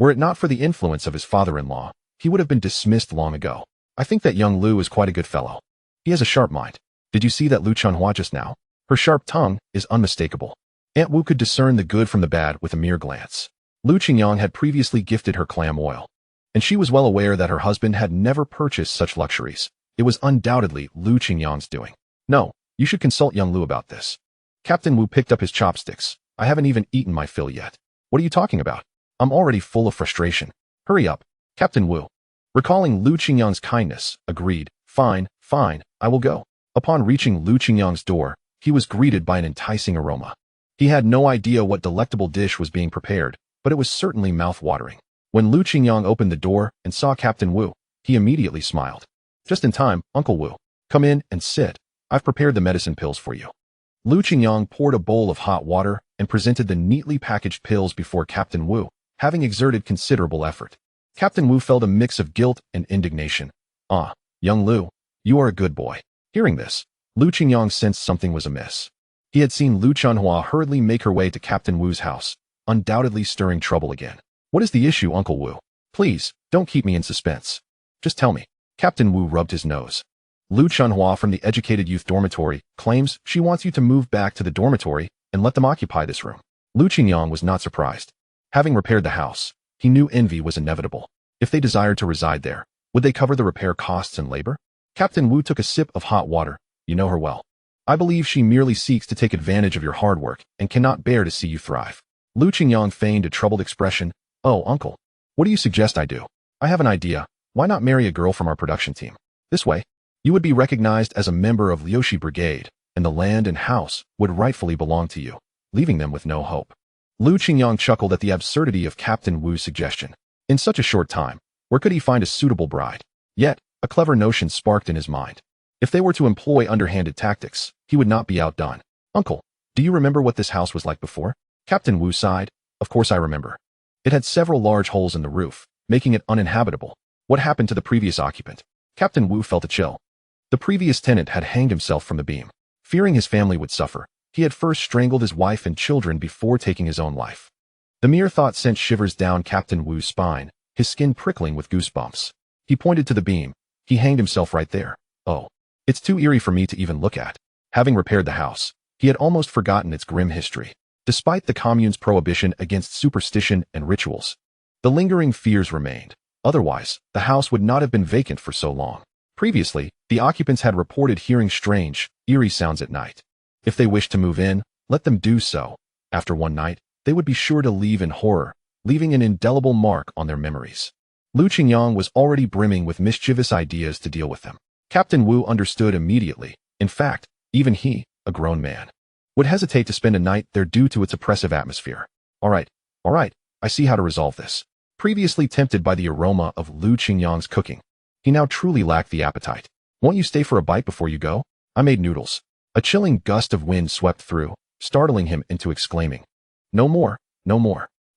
Were it not for the influence of his father-in-law, he would have been dismissed long ago. I think that young Lu is quite a good fellow. He has a sharp mind. Did you see that Lu Chunhua just now? Her sharp tongue is unmistakable. Aunt Wu could discern the good from the bad with a mere glance. Lu Qingyang had previously gifted her clam oil, and she was well aware that her husband had never purchased such luxuries. It was undoubtedly Lu Qingyang's doing. No, you should consult young Lu about this. Captain Wu picked up his chopsticks. I haven't even eaten my fill yet. What are you talking about? I'm already full of frustration. Hurry up, Captain Wu. Recalling Lu Qingyang's kindness, agreed, fine, I will go. Upon reaching Lu Qingyang's door, he was greeted by an enticing aroma. He had no idea what delectable dish was being prepared, but it was certainly mouth-watering. When Lu Qingyang opened the door and saw Captain Wu, he immediately smiled. Just in time, Uncle Wu. Come in and sit. I've prepared the medicine pills for you. Lu Qingyang poured a bowl of hot water and presented the neatly packaged pills before Captain Wu, having exerted considerable effort. Captain Wu felt a mix of guilt and indignation. Ah, young Lu, you are a good boy. Hearing this, Lu Qingyang sensed something was amiss. He had seen Lu Chunhua hurriedly make her way to Captain Wu's house, undoubtedly stirring trouble again. What is the issue, Uncle Wu? Please, don't keep me in suspense. Just tell me. Captain Wu rubbed his nose. Lu Chunhua from the educated youth dormitory claims she wants you to move back to the dormitory and let them occupy this room. Lu Qingyang was not surprised. Having repaired the house, he knew envy was inevitable. If they desired to reside there, would they cover the repair costs and labor? Captain Wu took a sip of hot water. You know her well. I believe she merely seeks to take advantage of your hard work and cannot bear to see you thrive. Lu Qingyang feigned a troubled expression. Oh, uncle. What do you suggest I do? I have an idea. Why not marry a girl from our production team? This way, you would be recognized as a member of Liushi Brigade, and the land and house would rightfully belong to you, leaving them with no hope. Lu Qingyang chuckled at the absurdity of Captain Wu's suggestion. In such a short time, where could he find a suitable bride? Yet, a clever notion sparked in his mind. If they were to employ underhanded tactics, he would not be outdone. Uncle, do you remember what this house was like before? Captain Wu sighed. Of course I remember. It had several large holes in the roof, making it uninhabitable. What happened to the previous occupant? Captain Wu felt a chill. The previous tenant had hanged himself from the beam. Fearing his family would suffer, he had first strangled his wife and children before taking his own life. The mere thought sent shivers down Captain Wu's spine, his skin prickling with goosebumps. He pointed to the beam. He hanged himself right there. Oh, it's too eerie for me to even look at. Having repaired the house, he had almost forgotten its grim history. Despite the commune's prohibition against superstition and rituals, the lingering fears remained. Otherwise, the house would not have been vacant for so long. Previously, the occupants had reported hearing strange, eerie sounds at night. If they wished to move in, let them do so. After one night, they would be sure to leave in horror, leaving an indelible mark on their memories. Lu Qingyang was already brimming with mischievous ideas to deal with them. Captain Wu understood immediately. In fact, even he, a grown man, would hesitate to spend a night there due to its oppressive atmosphere. All right, I see how to resolve this. Previously tempted by the aroma of Lu Qingyang's cooking, he now truly lacked the appetite. Won't you stay for a bite before you go? I made noodles. A chilling gust of wind swept through, startling him into exclaiming, No more.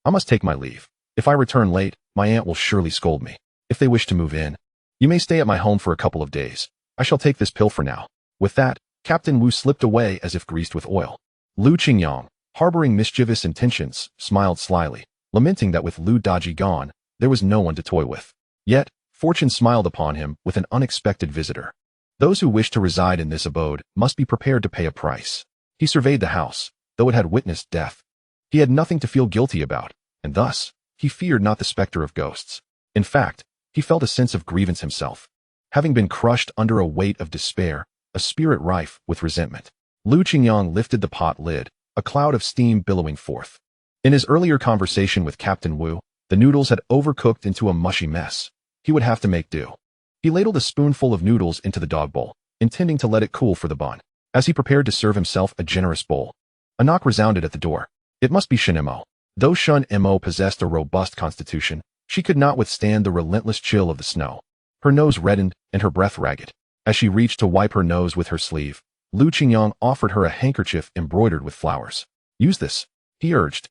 I must take my leave. If I return late, my aunt will surely scold me. If they wish to move in, you may stay at my home for a couple of days. I shall take this pill for now. With that, Captain Wu slipped away as if greased with oil. Lu Qingyang, harboring mischievous intentions, smiled slyly, lamenting that with Lu Daji gone, there was no one to toy with. Yet, fortune smiled upon him with an unexpected visitor. Those who wished to reside in this abode must be prepared to pay a price. He surveyed the house, though it had witnessed death. He had nothing to feel guilty about, and thus, he feared not the specter of ghosts. In fact, he felt a sense of grievance himself, having been crushed under a weight of despair, a spirit rife with resentment. Lu Qingyang lifted the pot lid, a cloud of steam billowing forth. In his earlier conversation with Captain Wu, the noodles had overcooked into a mushy mess. He would have to make do. He ladled a spoonful of noodles into the dog bowl, intending to let it cool for the bun. As he prepared to serve himself a generous bowl, a knock resounded at the door. It must be Shunimo. Though Shunimo possessed a robust constitution, she could not withstand the relentless chill of the snow. Her nose reddened and her breath ragged. As she reached to wipe her nose with her sleeve, Lu Qingyang offered her a handkerchief embroidered with flowers. Use this, he urged.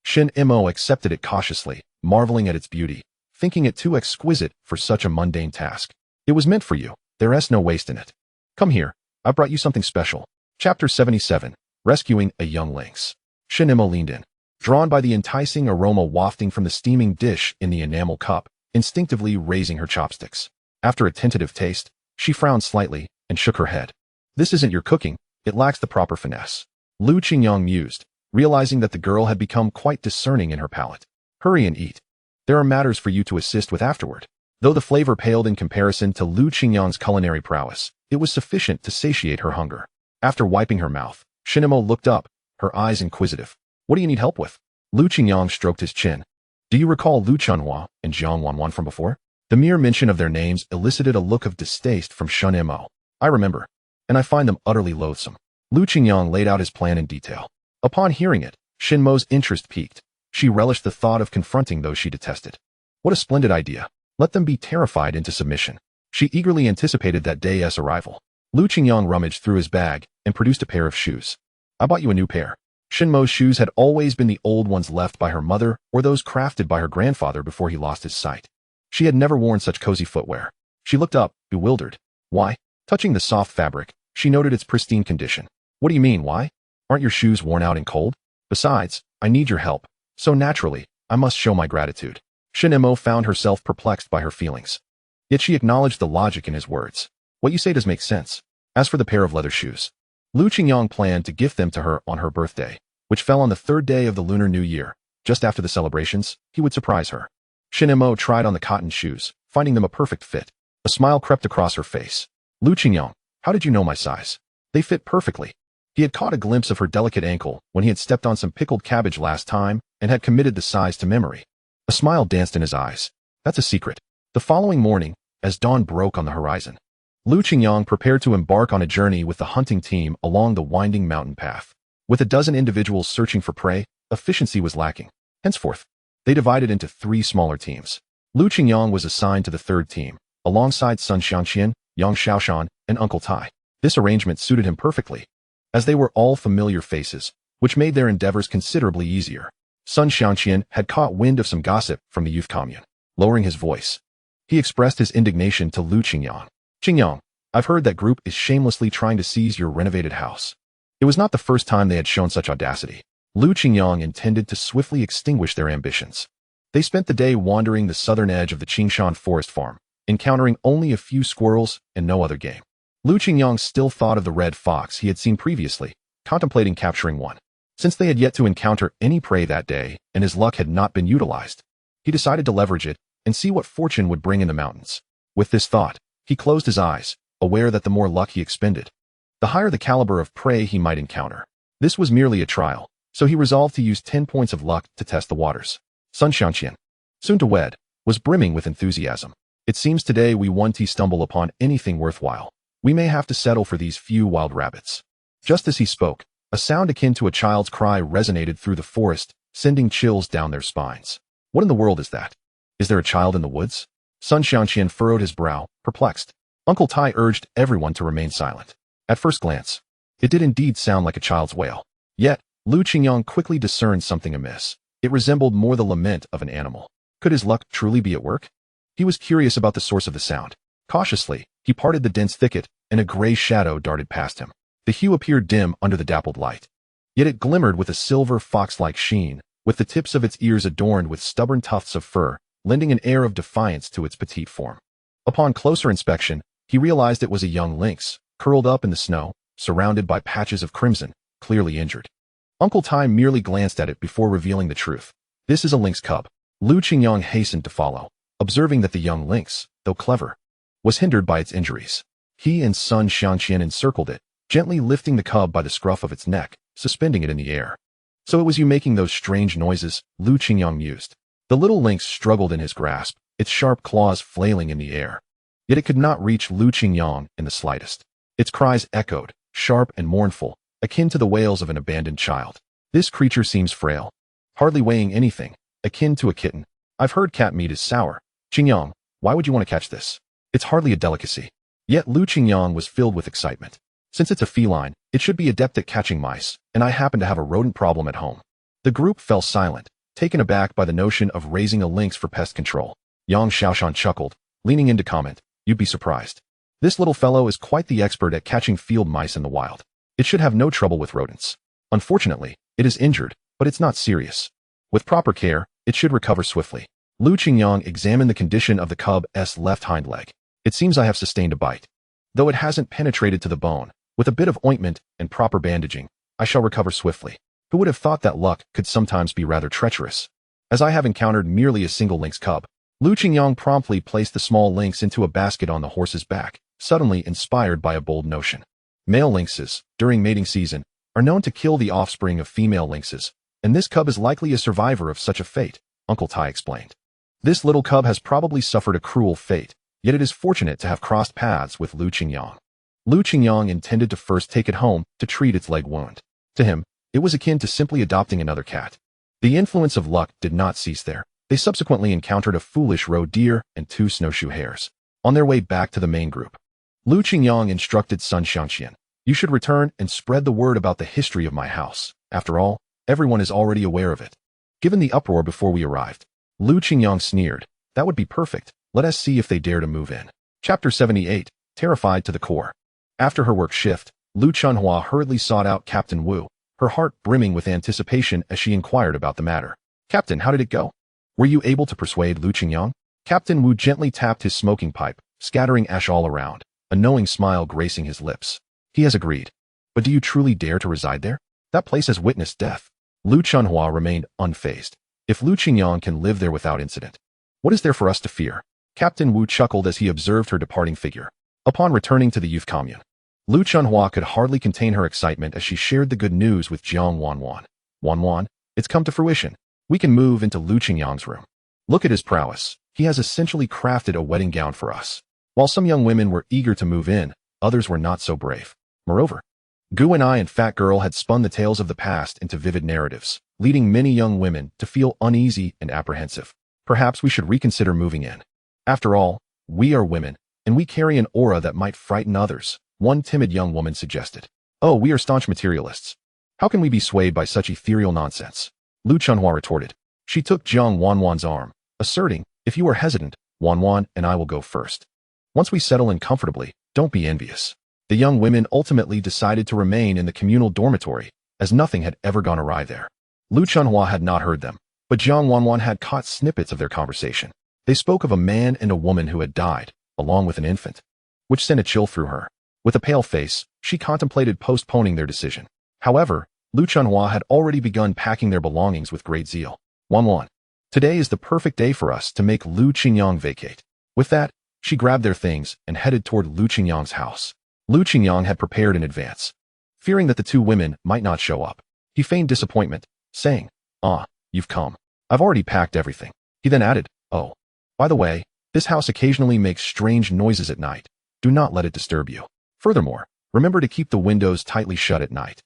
Shunimo accepted it cautiously, marveling at its beauty, thinking it too exquisite for such a mundane task. It was meant for you. There's no waste in it. Come here. I brought you something special. Chapter 77. Rescuing a Young Lynx. Shunimo leaned in, drawn by the enticing aroma wafting from the steaming dish in the enamel cup, instinctively raising her chopsticks. After a tentative taste, she frowned slightly and shook her head. This isn't your cooking. It lacks the proper finesse. Qingyang mused, realizing that the girl had become quite discerning in her palate. Hurry and eat. There are matters for you to assist with afterward. Though the flavor paled in comparison to Qingyang's culinary prowess, it was sufficient to satiate her hunger. After wiping her mouth, Shunimo looked up, her eyes inquisitive. What do you need help with? Qingyang stroked his chin. Do you recall Lu Chunhua and Jiang Wanwan from before? The mere mention of their names elicited a look of distaste from Shunimo. I remember, and I find them utterly loathsome. Qingyang laid out his plan in detail. Upon hearing it, Shinmo's interest piqued. She relished the thought of confronting those she detested. What a splendid idea. Let them be terrified into submission. She eagerly anticipated that day's arrival. Qingyang rummaged through his bag and produced a pair of shoes. I bought you a new pair. Shinmo's shoes had always been the old ones left by her mother or those crafted by her grandfather before he lost his sight. She had never worn such cozy footwear. She looked up, bewildered. Why? Touching the soft fabric, she noted its pristine condition. What do you mean, why? Aren't your shoes worn out and cold? Besides, I need your help. So naturally, I must show my gratitude. Shunimo found herself perplexed by her feelings. Yet she acknowledged the logic in his words. What you say does make sense. As for the pair of leather shoes, Qingyang planned to gift them to her on her birthday, which fell on the third day of the Lunar New Year. Just after the celebrations, he would surprise her. Shunimo tried on the cotton shoes, finding them a perfect fit. A smile crept across her face. Qingyang, how did you know my size? They fit perfectly. He had caught a glimpse of her delicate ankle when he had stepped on some pickled cabbage last time and had committed the size to memory. A smile danced in his eyes. That's a secret. The following morning, as dawn broke on the horizon, Qingyang prepared to embark on a journey with the hunting team along the winding mountain path. With a dozen individuals searching for prey, efficiency was lacking. Henceforth, they divided into 3 smaller teams. Qingyang was assigned to the 3rd team, alongside Sun Xianqian, Yang Xiaoshan, and Uncle Tai. This arrangement suited him perfectly, as they were all familiar faces, which made their endeavors considerably easier. Sun Xianqian had caught wind of some gossip from the youth commune. Lowering his voice, he expressed his indignation to Qingyang. Qingyang, I've heard that group is shamelessly trying to seize your renovated house. It was not the first time they had shown such audacity. Qingyang intended to swiftly extinguish their ambitions. They spent the day wandering the southern edge of the Qingshan forest farm, encountering only a few squirrels and no other game. Qingyang still thought of the red fox he had seen previously, contemplating capturing one. Since they had yet to encounter any prey that day and his luck had not been utilized, he decided to leverage it and see what fortune would bring in the mountains. With this thought, he closed his eyes, aware that the more luck he expended, the higher the caliber of prey he might encounter. This was merely a trial, so he resolved to use 10 points of luck to test the waters. Sun Xianqian, soon to wed, was brimming with enthusiasm. It seems today we won't stumble upon anything worthwhile. We may have to settle for these few wild rabbits. Just as he spoke, a sound akin to a child's cry resonated through the forest, sending chills down their spines. What in the world is that? Is there a child in the woods? Sun Xianqian furrowed his brow, perplexed. Uncle Tai urged everyone to remain silent. At first glance, it did indeed sound like a child's wail. Yet, Qingyang quickly discerned something amiss. It resembled more the lament of an animal. Could his luck truly be at work? He was curious about the source of the sound. Cautiously, he parted the dense thicket, and a gray shadow darted past him. The hue appeared dim under the dappled light. Yet it glimmered with a silver fox-like sheen, with the tips of its ears adorned with stubborn tufts of fur, lending an air of defiance to its petite form. Upon closer inspection, he realized it was a young lynx, curled up in the snow, surrounded by patches of crimson, clearly injured. Uncle Tai merely glanced at it before revealing the truth. This is a lynx cub. Qingyang hastened to follow, observing that the young lynx, though clever, was hindered by its injuries. He and Sun Xianqian encircled it, gently lifting the cub by the scruff of its neck, suspending it in the air. So it was you making those strange noises, Qingyang mused. The little lynx struggled in his grasp, its sharp claws flailing in the air. Yet it could not reach Qingyang in the slightest. Its cries echoed, sharp and mournful, akin to the wails of an abandoned child. This creature seems frail, hardly weighing anything, akin to a kitten. I've heard cat meat is sour. Qingyang, why would you want to catch this? It's hardly a delicacy. Yet Qingyang was filled with excitement. Since it's a feline, it should be adept at catching mice, and I happen to have a rodent problem at home. The group fell silent, taken aback by the notion of raising a lynx for pest control. Yang Xiaoshan chuckled, leaning in to comment, "You'd be surprised. This little fellow is quite the expert at catching field mice in the wild. It should have no trouble with rodents. Unfortunately, it is injured, but it's not serious. With proper care, it should recover swiftly." Lu Qingyang examined the condition of the cub's left hind leg. "It seems I have sustained a bite. Though it hasn't penetrated to the bone, with a bit of ointment and proper bandaging, I shall recover swiftly. Who would have thought that luck could sometimes be rather treacherous? As I have encountered merely a single lynx cub." Lu Qingyang promptly placed the small lynx into a basket on the horse's back, suddenly inspired by a bold notion. Male lynxes, during mating season, are known to kill the offspring of female lynxes, and this cub is likely a survivor of such a fate, Uncle Tai explained. "This little cub has probably suffered a cruel fate, yet it is fortunate to have crossed paths with Lu Qingyang." Lu Qingyang intended to first take it home to treat its leg wound. To him, it was akin to simply adopting another cat. The influence of luck did not cease there. They subsequently encountered a foolish roe deer and 2 snowshoe hares. On their way back to the main group, Lu Qingyang instructed Sun Xiangxian, "You should return and spread the word about the history of my house. After all, everyone is already aware of it." Given the uproar before we arrived, Lu Qingyang sneered, "That would be perfect. Let us see if they dare to move in." Chapter 78, Terrified to the Core. After her work shift, Lu Chunhua hurriedly sought out Captain Wu, her heart brimming with anticipation as she inquired about the matter. "Captain, how did it go? Were you able to persuade Lu Qingyang?" Captain Wu gently tapped his smoking pipe, scattering ash all around, a knowing smile gracing his lips. "He has agreed. But do you truly dare to reside there? That place has witnessed death." Lu Chunhua remained unfazed. "If Lu Qingyang can live there without incident, what is there for us to fear?" Captain Wu chuckled as he observed her departing figure. Upon returning to the youth commune, Lu Chunhua could hardly contain her excitement as she shared the good news with Jiang Wanwan. "Wanwan, it's come to fruition. We can move into Lu Qingyang's room. Look at his prowess. He has essentially crafted a wedding gown for us." While some young women were eager to move in, others were not so brave. Moreover, Gu and I and Fat Girl had spun the tales of the past into vivid narratives, leading many young women to feel uneasy and apprehensive. Perhaps we should reconsider moving in. After all, we are women, and we carry an aura that might frighten others, one timid young woman suggested. "Oh, we are staunch materialists. How can we be swayed by such ethereal nonsense?" Lu Chunhua retorted. She took Jiang Wanwan's arm, asserting, "If you are hesitant, Wanwan and I will go first. Once we settle in comfortably, don't be envious." The young women ultimately decided to remain in the communal dormitory, as nothing had ever gone awry there. Lu Chunhua had not heard them, but Jiang Wanwan had caught snippets of their conversation. They spoke of a man and a woman who had died, along with an infant, which sent a chill through her. With a pale face, she contemplated postponing their decision. However, Lu Chunhua had already begun packing their belongings with great zeal. "Wanwan, today is the perfect day for us to make Lu Qingyang vacate." With that, she grabbed their things and headed toward Lu Qingyang's house. Lu Qingyang had prepared in advance. Fearing that the 2 women might not show up, he feigned disappointment, saying, "Ah, you've come. I've already packed everything." He then added, "Oh, by the way, this house occasionally makes strange noises at night. Do not let it disturb you. Furthermore, remember to keep the windows tightly shut at night,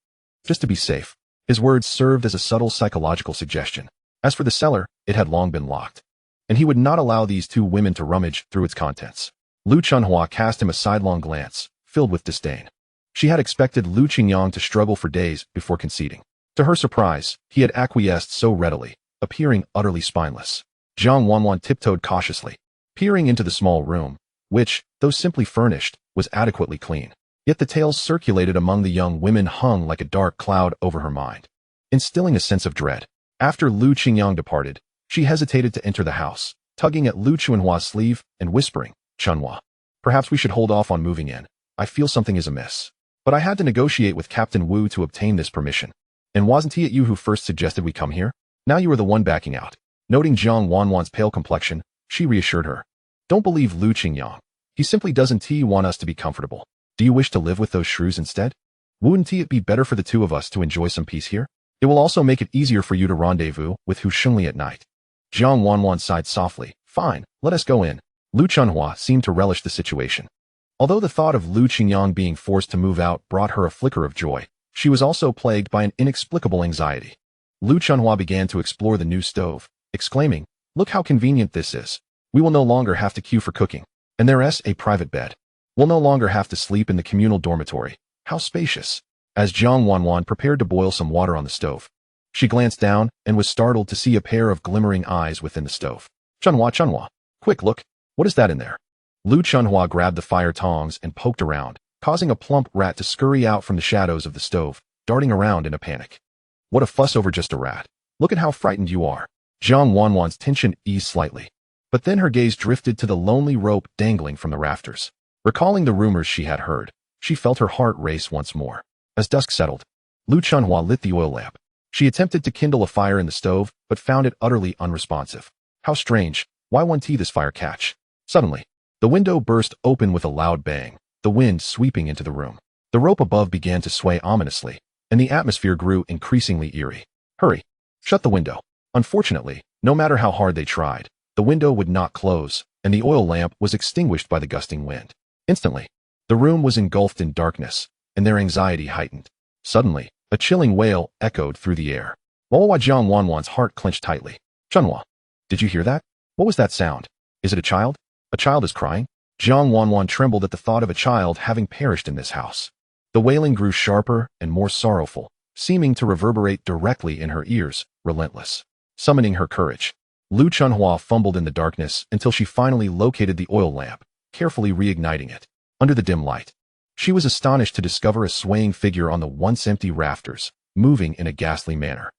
just to be safe." His words served as a subtle psychological suggestion. As for the cellar, it had long been locked, and he would not allow these 2 women to rummage through its contents. Lu Chunhua cast him a sidelong glance, filled with disdain. She had expected Lu Qingyang to struggle for days before conceding. To her surprise, he had acquiesced so readily, appearing utterly spineless. Jiang Wanwan tiptoed cautiously, peering into the small room, which, though simply furnished, was adequately clean. Yet the tales circulated among the young women hung like a dark cloud over her mind, instilling a sense of dread. After Lu Qingyang departed, she hesitated to enter the house, tugging at Lu Chunhua's sleeve and whispering, "Chunhua, perhaps we should hold off on moving in. I feel something is amiss. But I had to negotiate with Captain Wu to obtain this permission. And wasn't it you who first suggested we come here? Now you are the one backing out." Noting Jiang Wanwan's pale complexion, she reassured her. "Don't believe Lu Qingyang. He simply doesn't want us to be comfortable. Do you wish to live with those shrews instead? Wouldn't it be better for the 2 of us to enjoy some peace here? It will also make it easier for you to rendezvous with Hu Shengli at night." Jiang Wanwan sighed softly. "Fine, let us go in." Lu Chunhua seemed to relish the situation. Although the thought of Lu Qingyang being forced to move out brought her a flicker of joy, she was also plagued by an inexplicable anxiety. Lu Chunhua began to explore the new stove, exclaiming, "Look how convenient this is. We will no longer have to queue for cooking. And there's a private bed. We'll no longer have to sleep in the communal dormitory. How spacious." As Jiang Wanwan prepared to boil some water on the stove, She glanced down and was startled to see a pair of glimmering eyes within the stove. Chunhua, Chunhua, quick look, what is that in there? Lu Chunhua grabbed the fire tongs and poked around, causing a plump rat to scurry out from the shadows of the stove, darting around in a panic. What a fuss over just a rat. Look at how frightened you are. Jiang Wanwan's tension eased slightly. But then her gaze drifted to the lonely rope dangling from the rafters. Recalling the rumors she had heard, she felt her heart race once more. As dusk settled, Lu Chunhua lit the oil lamp. She attempted to kindle a fire in the stove, but found it utterly unresponsive. How strange, why won't this fire catch? Suddenly, the window burst open with a loud bang, the wind sweeping into the room. The rope above began to sway ominously, and the atmosphere grew increasingly eerie. Hurry! Shut the window. Unfortunately, no matter how hard they tried, the window would not close, and the oil lamp was extinguished by the gusting wind. Instantly, the room was engulfed in darkness, and their anxiety heightened. Suddenly, a chilling wail echoed through the air. Jiang Wanwan's heart clenched tightly. Chunhua, did you hear that? What was that sound? Is it a child? A child is crying? Jiang Wanwan trembled at the thought of a child having perished in this house. The wailing grew sharper and more sorrowful, seeming to reverberate directly in her ears, relentless. Summoning her courage, Lu Chunhua fumbled in the darkness until she finally located the oil lamp, carefully reigniting it. Under the dim light, she was astonished to discover a swaying figure on the once empty rafters, moving in a ghastly manner.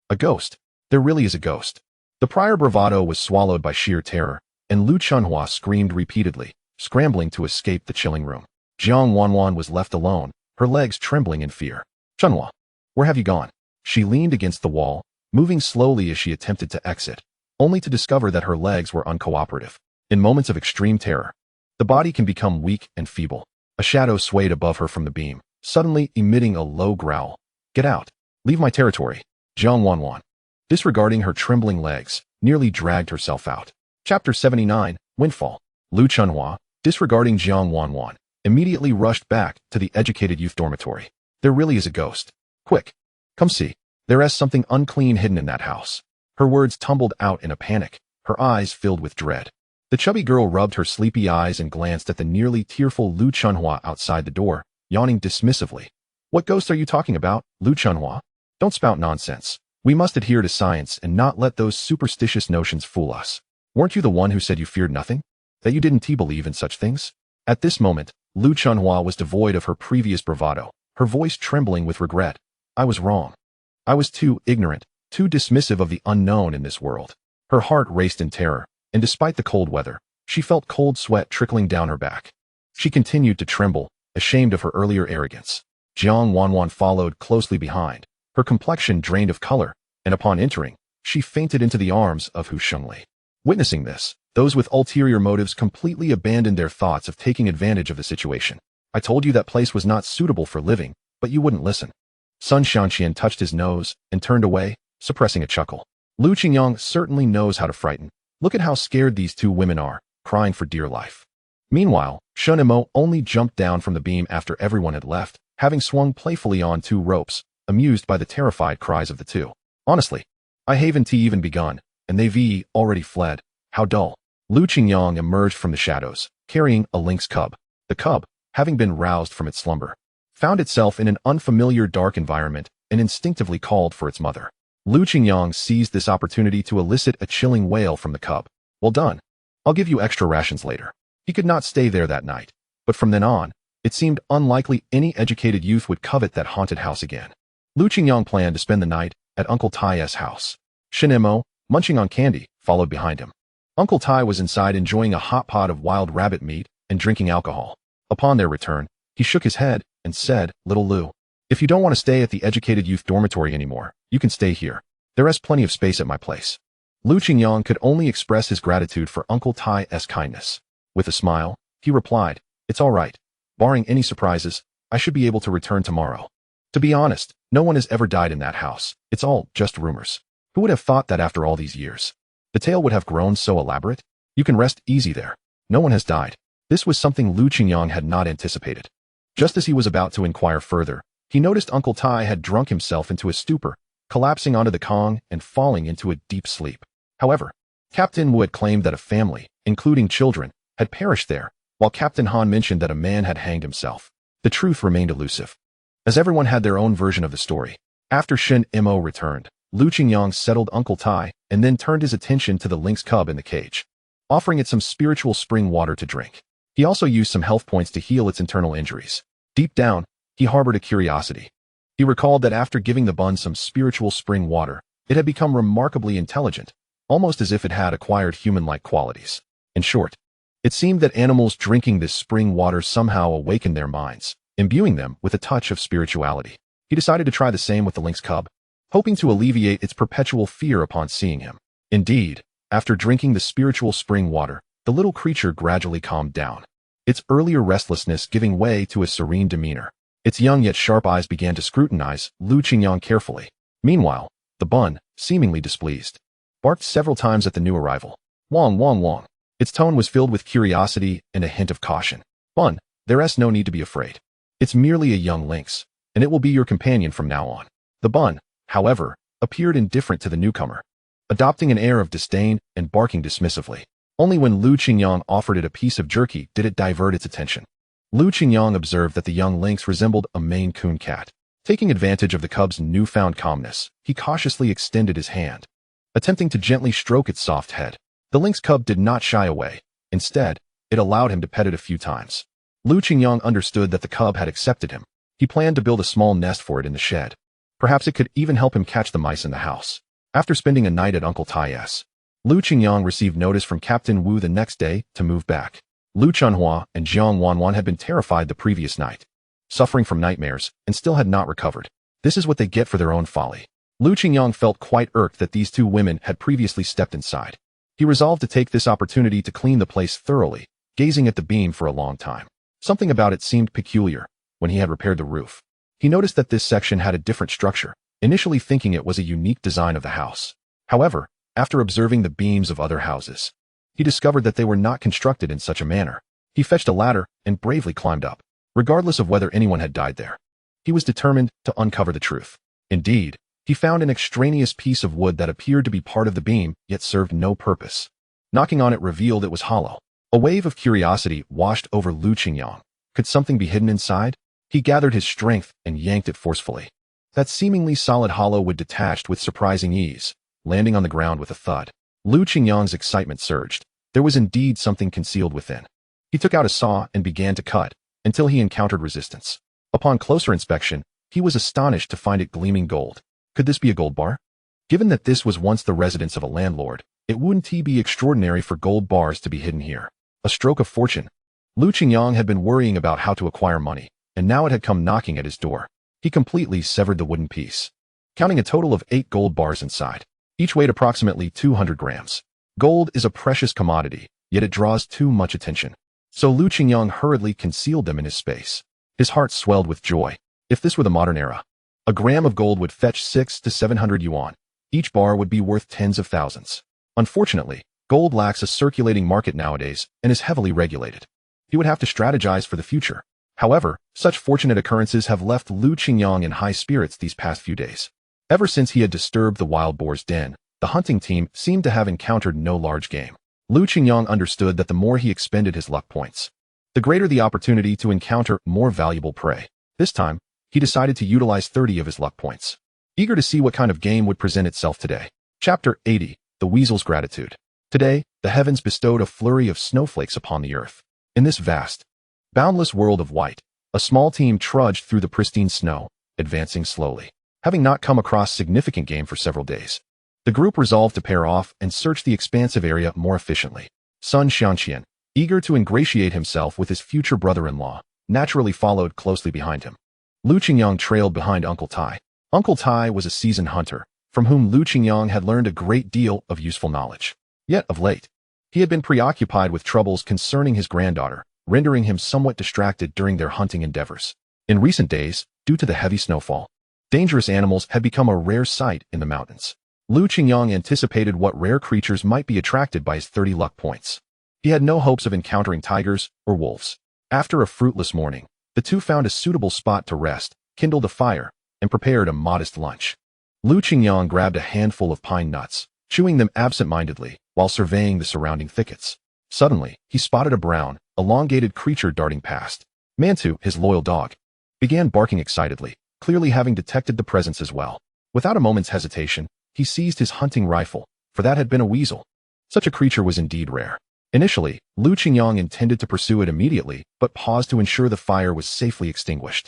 A ghost. There really is a ghost. The prior bravado was swallowed by sheer terror, and Lu Chunhua screamed repeatedly, scrambling to escape the chilling room. Jiang Wanwan was left alone, her legs trembling in fear. Chunhua, where have you gone? She leaned against the wall, moving slowly as she attempted to exit, only to discover that her legs were uncooperative. In moments of extreme terror, the body can become weak and feeble. A shadow swayed above her from the beam, suddenly emitting a low growl. Get out. Leave my territory. Jiang Wanwan, disregarding her trembling legs, nearly dragged herself out. Chapter 79, Windfall. Lu Chunhua, disregarding Jiang Wanwan, immediately rushed back to the educated youth dormitory. There really is a ghost. Quick, come see. There is something unclean hidden in that house. Her words tumbled out in a panic, her eyes filled with dread. The chubby girl rubbed her sleepy eyes and glanced at the nearly tearful Lu Chunhua outside the door, yawning dismissively. What ghost are you talking about, Lu Chunhua? Don't spout nonsense. We must adhere to science and not let those superstitious notions fool us. Weren't you the one who said you feared nothing? That you didn't believe in such things? At this moment, Lu Chunhua was devoid of her previous bravado, her voice trembling with regret. I was wrong. I was too ignorant, too dismissive of the unknown in this world. Her heart raced in terror, and despite the cold weather, she felt cold sweat trickling down her back. She continued to tremble, ashamed of her earlier arrogance. Jiang Wanwan followed closely behind, her complexion drained of color, and upon entering, she fainted into the arms of Hu Shengli. Witnessing this, those with ulterior motives completely abandoned their thoughts of taking advantage of the situation. I told you that place was not suitable for living, but you wouldn't listen. Sun Shanqian touched his nose and turned away, suppressing a chuckle. Lu Qingyang certainly knows how to frighten. Look at how scared these two women are, crying for dear life. Meanwhile, Shunimo only jumped down from the beam after everyone had left, having swung playfully on two ropes, amused by the terrified cries of the two. Honestly, I haven't even begun, and they've already fled. How dull. Lu Qingyang emerged from the shadows, carrying a lynx cub. The cub, having been roused from its slumber, found itself in an unfamiliar dark environment and instinctively called for its mother. Lu Qingyang seized this opportunity to elicit a chilling wail from the cub. Well done. I'll give you extra rations later. He could not stay there that night, but from then on, it seemed unlikely any educated youth would covet that haunted house again. Lu Qingyang planned to spend the night at Uncle Tai's house. Shunimo, munching on candy, followed behind him. Uncle Tai was inside enjoying a hot pot of wild rabbit meat and drinking alcohol. Upon their return, he shook his head and said, Little Lu, if you don't want to stay at the educated youth dormitory anymore, you can stay here. There is plenty of space at my place. Lu Qingyang could only express his gratitude for Uncle Tai's kindness. With a smile, he replied, It's all right. Barring any surprises, I should be able to return tomorrow. To be honest, no one has ever died in that house. It's all just rumors. Who would have thought that after all these years? The tale would have grown so elaborate? You can rest easy there. No one has died. This was something Lu Qingyang had not anticipated. Just as he was about to inquire further, he noticed Uncle Tai had drunk himself into a stupor, collapsing onto the Kong and falling into a deep sleep. However, Captain Wu had claimed that a family, including children, had perished there, while Captain Han mentioned that a man had hanged himself. The truth remained elusive. As everyone had their own version of the story, After Shunimo returned, Qingyang settled Uncle Tai and then turned his attention to the lynx cub in the cage, offering it some spiritual spring water to drink. He also used some health points to heal its internal injuries. Deep down, he harbored a curiosity. He recalled that after giving the bun some spiritual spring water, it had become remarkably intelligent, almost as if it had acquired human-like qualities. In short, it seemed that animals drinking this spring water somehow awakened their minds, imbuing them with a touch of spirituality. He decided to try the same with the lynx cub, hoping to alleviate its perpetual fear upon seeing him. Indeed, after drinking the spiritual spring water, the little creature gradually calmed down, its earlier restlessness giving way to a serene demeanor. Its young yet sharp eyes began to scrutinize Qingyang carefully. Meanwhile, the bun, seemingly displeased, barked several times at the new arrival. Wong, wong, wong. Its tone was filled with curiosity and a hint of caution. Bun, there's no need to be afraid. It's merely a young lynx, and it will be your companion from now on. The bun, however, appeared indifferent to the newcomer, adopting an air of disdain and barking dismissively. Only when Qingyang offered it a piece of jerky did it divert its attention. Qingyang observed that the young lynx resembled a Maine Coon cat. Taking advantage of the cub's newfound calmness, he cautiously extended his hand, attempting to gently stroke its soft head. The lynx cub did not shy away. Instead, it allowed him to pet it a few times. Qingyang understood that the cub had accepted him. He planned to build a small nest for it in the shed. Perhaps it could even help him catch the mice in the house. After spending a night at Uncle Tai's, Qingyang received notice from Captain Wu the next day to move back. Lu Chunhua and Jiang Wanwan had been terrified the previous night, suffering from nightmares, and still had not recovered. This is what they get for their own folly. Qingyang felt quite irked that these two women had previously stepped inside. He resolved to take this opportunity to clean the place thoroughly, gazing at the beam for a long time. Something about it seemed peculiar. When he had repaired the roof, he noticed that this section had a different structure, initially thinking it was a unique design of the house. However, after observing the beams of other houses, he discovered that they were not constructed in such a manner. He fetched a ladder and bravely climbed up, regardless of whether anyone had died there. He was determined to uncover the truth. Indeed, he found an extraneous piece of wood that appeared to be part of the beam, yet served no purpose. Knocking on it revealed it was hollow. A wave of curiosity washed over Qingyang. Could something be hidden inside? He gathered his strength and yanked it forcefully. That seemingly solid hollow wood detached with surprising ease, landing on the ground with a thud. Qingyang's excitement surged. There was indeed something concealed within. He took out a saw and began to cut, until he encountered resistance. Upon closer inspection, he was astonished to find it gleaming gold. Could this be a gold bar? Given that this was once the residence of a landlord, it wouldn't be extraordinary for gold bars to be hidden here. A stroke of fortune. Qingyang had been worrying about how to acquire money, and now it had come knocking at his door. He completely severed the wooden piece, counting a total of 8 gold bars inside. Each weighed approximately 200 grams. Gold is a precious commodity, yet it draws too much attention. So Qingyang hurriedly concealed them in his space. His heart swelled with joy. If this were the modern era, a gram of gold would fetch 600 to 700 yuan. Each bar would be worth tens of thousands. Unfortunately, gold lacks a circulating market nowadays and is heavily regulated. He would have to strategize for the future. However, such fortunate occurrences have left Qingyang in high spirits these past few days. Ever since he had disturbed the wild boar's den, the hunting team seemed to have encountered no large game. Qingyang understood that the more he expended his luck points, the greater the opportunity to encounter more valuable prey. This time, he decided to utilize 30 of his luck points, eager to see what kind of game would present itself today. Chapter 80, The Weasel's Gratitude. Today, the heavens bestowed a flurry of snowflakes upon the earth. In this vast, boundless world of white, a small team trudged through the pristine snow, advancing slowly. Having not come across significant game for several days, the group resolved to pair off and search the expansive area more efficiently. Sun Xianqian, eager to ingratiate himself with his future brother-in-law, naturally followed closely behind him. Qingyang trailed behind Uncle Tai. Uncle Tai was a seasoned hunter, from whom Qingyang had learned a great deal of useful knowledge. Yet, of late, he had been preoccupied with troubles concerning his granddaughter, rendering him somewhat distracted during their hunting endeavors. In recent days, due to the heavy snowfall, dangerous animals had become a rare sight in the mountains. Qingyang anticipated what rare creatures might be attracted by his 30 luck points. He had no hopes of encountering tigers or wolves. After a fruitless morning, the two found a suitable spot to rest, kindled a fire, and prepared a modest lunch. Qingyang grabbed a handful of pine nuts, chewing them absent-mindedly while surveying the surrounding thickets. Suddenly, he spotted a brown, elongated creature darting past. Mantu, his loyal dog, began barking excitedly. clearly having detected the presence as well. Without a moment's hesitation, he seized his hunting rifle, for that had been a weasel. Such a creature was indeed rare. Initially, Qingyang intended to pursue it immediately, but paused to ensure the fire was safely extinguished.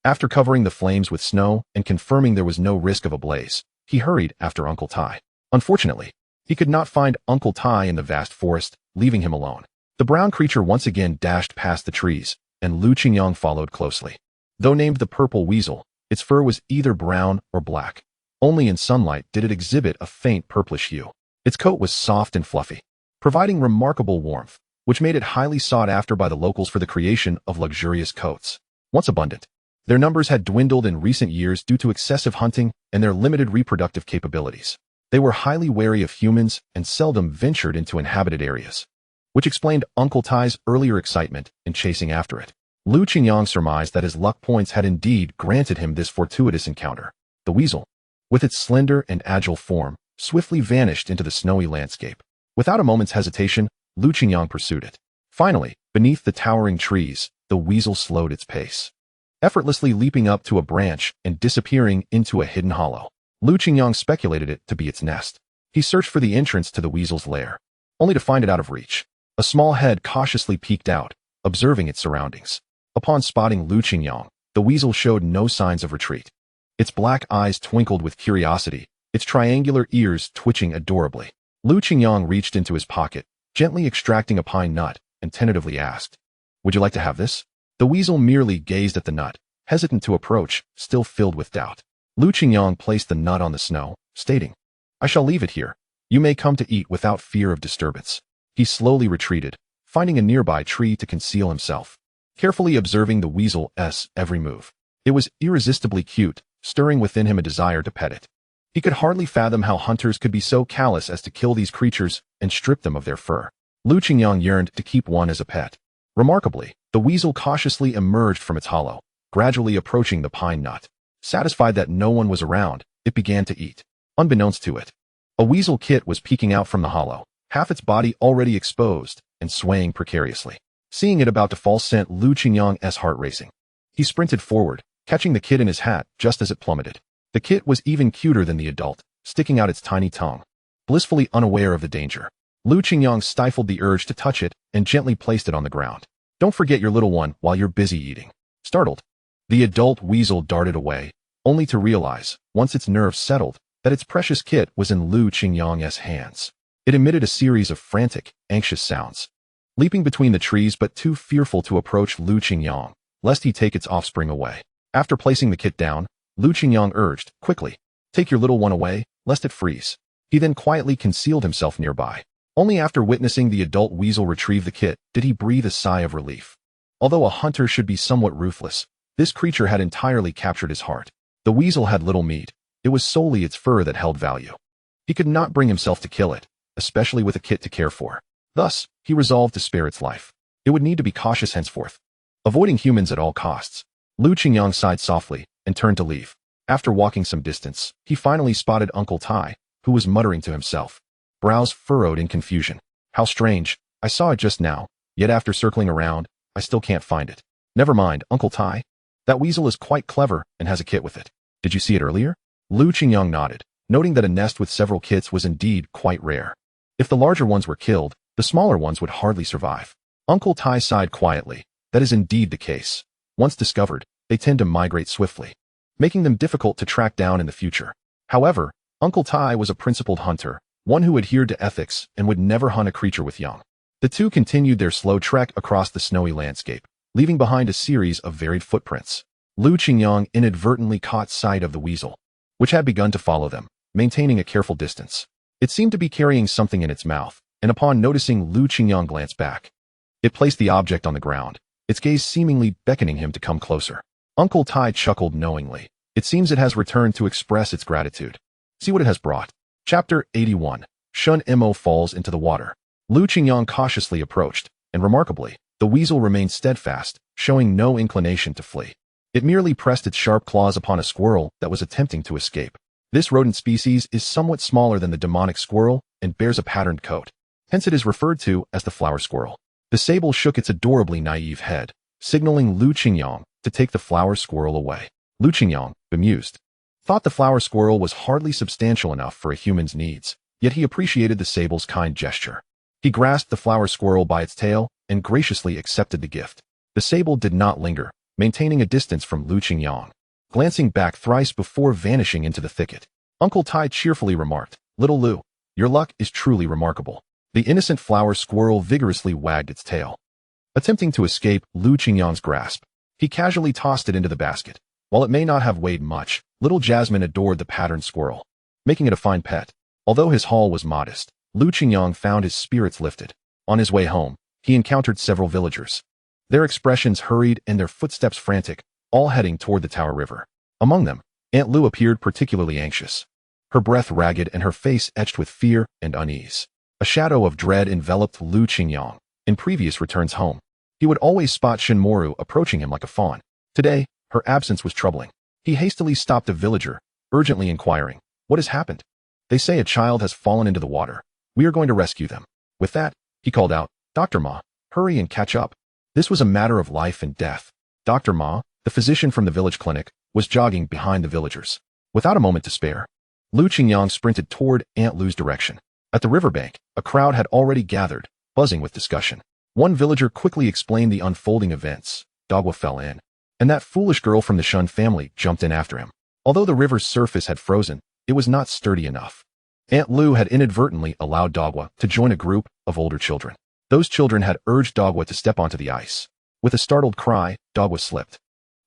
After covering the flames with snow and confirming there was no risk of a blaze, he hurried after Uncle Tai. Unfortunately, he could not find Uncle Tai in the vast forest, leaving him alone. The brown creature once again dashed past the trees, and Qingyang followed closely. Though named the purple weasel, its fur was either brown or black. Only in sunlight did it exhibit a faint purplish hue. Its coat was soft and fluffy, providing remarkable warmth, which made it highly sought after by the locals for the creation of luxurious coats. Once abundant, their numbers had dwindled in recent years due to excessive hunting and their limited reproductive capabilities. They were highly wary of humans and seldom ventured into inhabited areas, which explained Uncle Tai's earlier excitement in chasing after it. Qingyang surmised that his luck points had indeed granted him this fortuitous encounter. The weasel, with its slender and agile form, swiftly vanished into the snowy landscape. Without a moment's hesitation, Qingyang pursued it. Finally, beneath the towering trees, the weasel slowed its pace, effortlessly leaping up to a branch and disappearing into a hidden hollow. Qingyang speculated it to be its nest. He searched for the entrance to the weasel's lair, only to find it out of reach. A small head cautiously peeked out, observing its surroundings. Upon spotting Qingyang, the weasel showed no signs of retreat. Its black eyes twinkled with curiosity, its triangular ears twitching adorably. Qingyang reached into his pocket, gently extracting a pine nut, and tentatively asked, "Would you like to have this?" The weasel merely gazed at the nut, hesitant to approach, still filled with doubt. Qingyang placed the nut on the snow, stating, "I shall leave it here. You may come to eat without fear of disturbance." He slowly retreated, finding a nearby tree to conceal himself, carefully observing the weasel's every move. It was irresistibly cute, stirring within him a desire to pet it. He could hardly fathom how hunters could be so callous as to kill these creatures and strip them of their fur. Qingyang yearned to keep one as a pet. Remarkably, the weasel cautiously emerged from its hollow, gradually approaching the pine nut. Satisfied that no one was around, it began to eat. Unbeknownst to it, a weasel kit was peeking out from the hollow, half its body already exposed and swaying precariously. Seeing it about to fall sent Qingyang's heart racing. He sprinted forward, catching the kit in his hat just as it plummeted. The kit was even cuter than the adult, sticking out its tiny tongue. Blissfully unaware of the danger, Qingyang stifled the urge to touch it and gently placed it on the ground. "Don't forget your little one while you're busy eating." Startled, the adult weasel darted away, only to realize, once its nerves settled, that its precious kit was in Qingyang's hands. It emitted a series of frantic, anxious sounds, leaping between the trees but too fearful to approach Qingyang, lest he take its offspring away. After placing the kit down, Qingyang urged, "Quickly, take your little one away, lest it freeze." He then quietly concealed himself nearby. Only after witnessing the adult weasel retrieve the kit did he breathe a sigh of relief. Although a hunter should be somewhat ruthless, this creature had entirely captured his heart. The weasel had little meat. It was solely its fur that held value. He could not bring himself to kill it, especially with a kit to care for. Thus, he resolved to spare its life. It would need to be cautious henceforth, avoiding humans at all costs. Qingyang sighed softly and turned to leave. After walking some distance, he finally spotted Uncle Tai, who was muttering to himself, brows furrowed in confusion. "How strange, I saw it just now, yet after circling around, I still can't find it." "Never mind, Uncle Tai. That weasel is quite clever and has a kit with it. Did you see it earlier?" Qingyang nodded, noting that a nest with several kits was indeed quite rare. If the larger ones were killed, the smaller ones would hardly survive. Uncle Tai sighed quietly. That is indeed the case. Once discovered, they tend to migrate swiftly, making them difficult to track down in the future. However, Uncle Tai was a principled hunter, one who adhered to ethics and would never hunt a creature with young. The two continued their slow trek across the snowy landscape, leaving behind a series of varied footprints. Qingyang inadvertently caught sight of the weasel, which had begun to follow them, maintaining a careful distance. It seemed to be carrying something in its mouth, and upon noticing Qingyang glance back, it placed the object on the ground, its gaze seemingly beckoning him to come closer. Uncle Tai chuckled knowingly. It seems it has returned to express its gratitude. See what it has brought. Chapter 81. Shunimo falls into the water. Qingyang cautiously approached, and remarkably, the weasel remained steadfast, showing no inclination to flee. It merely pressed its sharp claws upon a squirrel that was attempting to escape. This rodent species is somewhat smaller than the demonic squirrel and bears a patterned coat. Hence it is referred to as the flower squirrel. The sable shook its adorably naive head, signaling Qingyang to take the flower squirrel away. Qingyang, bemused. Thought the flower squirrel was hardly substantial enough for a human's needs, yet he appreciated the sable's kind gesture. He grasped the flower squirrel by its tail and graciously accepted the gift. The sable did not linger, maintaining a distance from Lu Qingyang, glancing back thrice before vanishing into the thicket. Uncle Tai cheerfully remarked, "Little Lu, your luck is truly remarkable." The innocent flower squirrel vigorously wagged its tail, attempting to escape Lu Qingyang's grasp. He casually tossed it into the basket. While it may not have weighed much, little Jasmine adored the patterned squirrel, making it a fine pet. Although his haul was modest, Lu Qingyang found his spirits lifted. On his way home, he encountered several villagers. Their expressions hurried and their footsteps frantic, all heading toward the Tower River. Among them, Aunt Lu appeared particularly anxious, her breath ragged and her face etched with fear and unease. A shadow of dread enveloped Lu Qingyang. In previous returns home, he would always spot Shunimo approaching him like a fawn. Today, her absence was troubling. He hastily stopped a villager, urgently inquiring, "What has happened?" "They say a child has fallen into the water. We are going to rescue them." With that, he called out, "Dr. Ma, hurry and catch up." This was a matter of life and death. Dr. Ma, the physician from the village clinic, was jogging behind the villagers. Without a moment to spare, Lu Qingyang sprinted toward Aunt Lu's direction. At the riverbank, a crowd had already gathered, buzzing with discussion. One villager quickly explained the unfolding events. Dogwa fell in, and that foolish girl from the Shun family jumped in after him. Although the river's surface had frozen, it was not sturdy enough. Aunt Lu had inadvertently allowed Dogwa to join a group of older children. Those children had urged Dogwa to step onto the ice. With a startled cry, Dogwa slipped,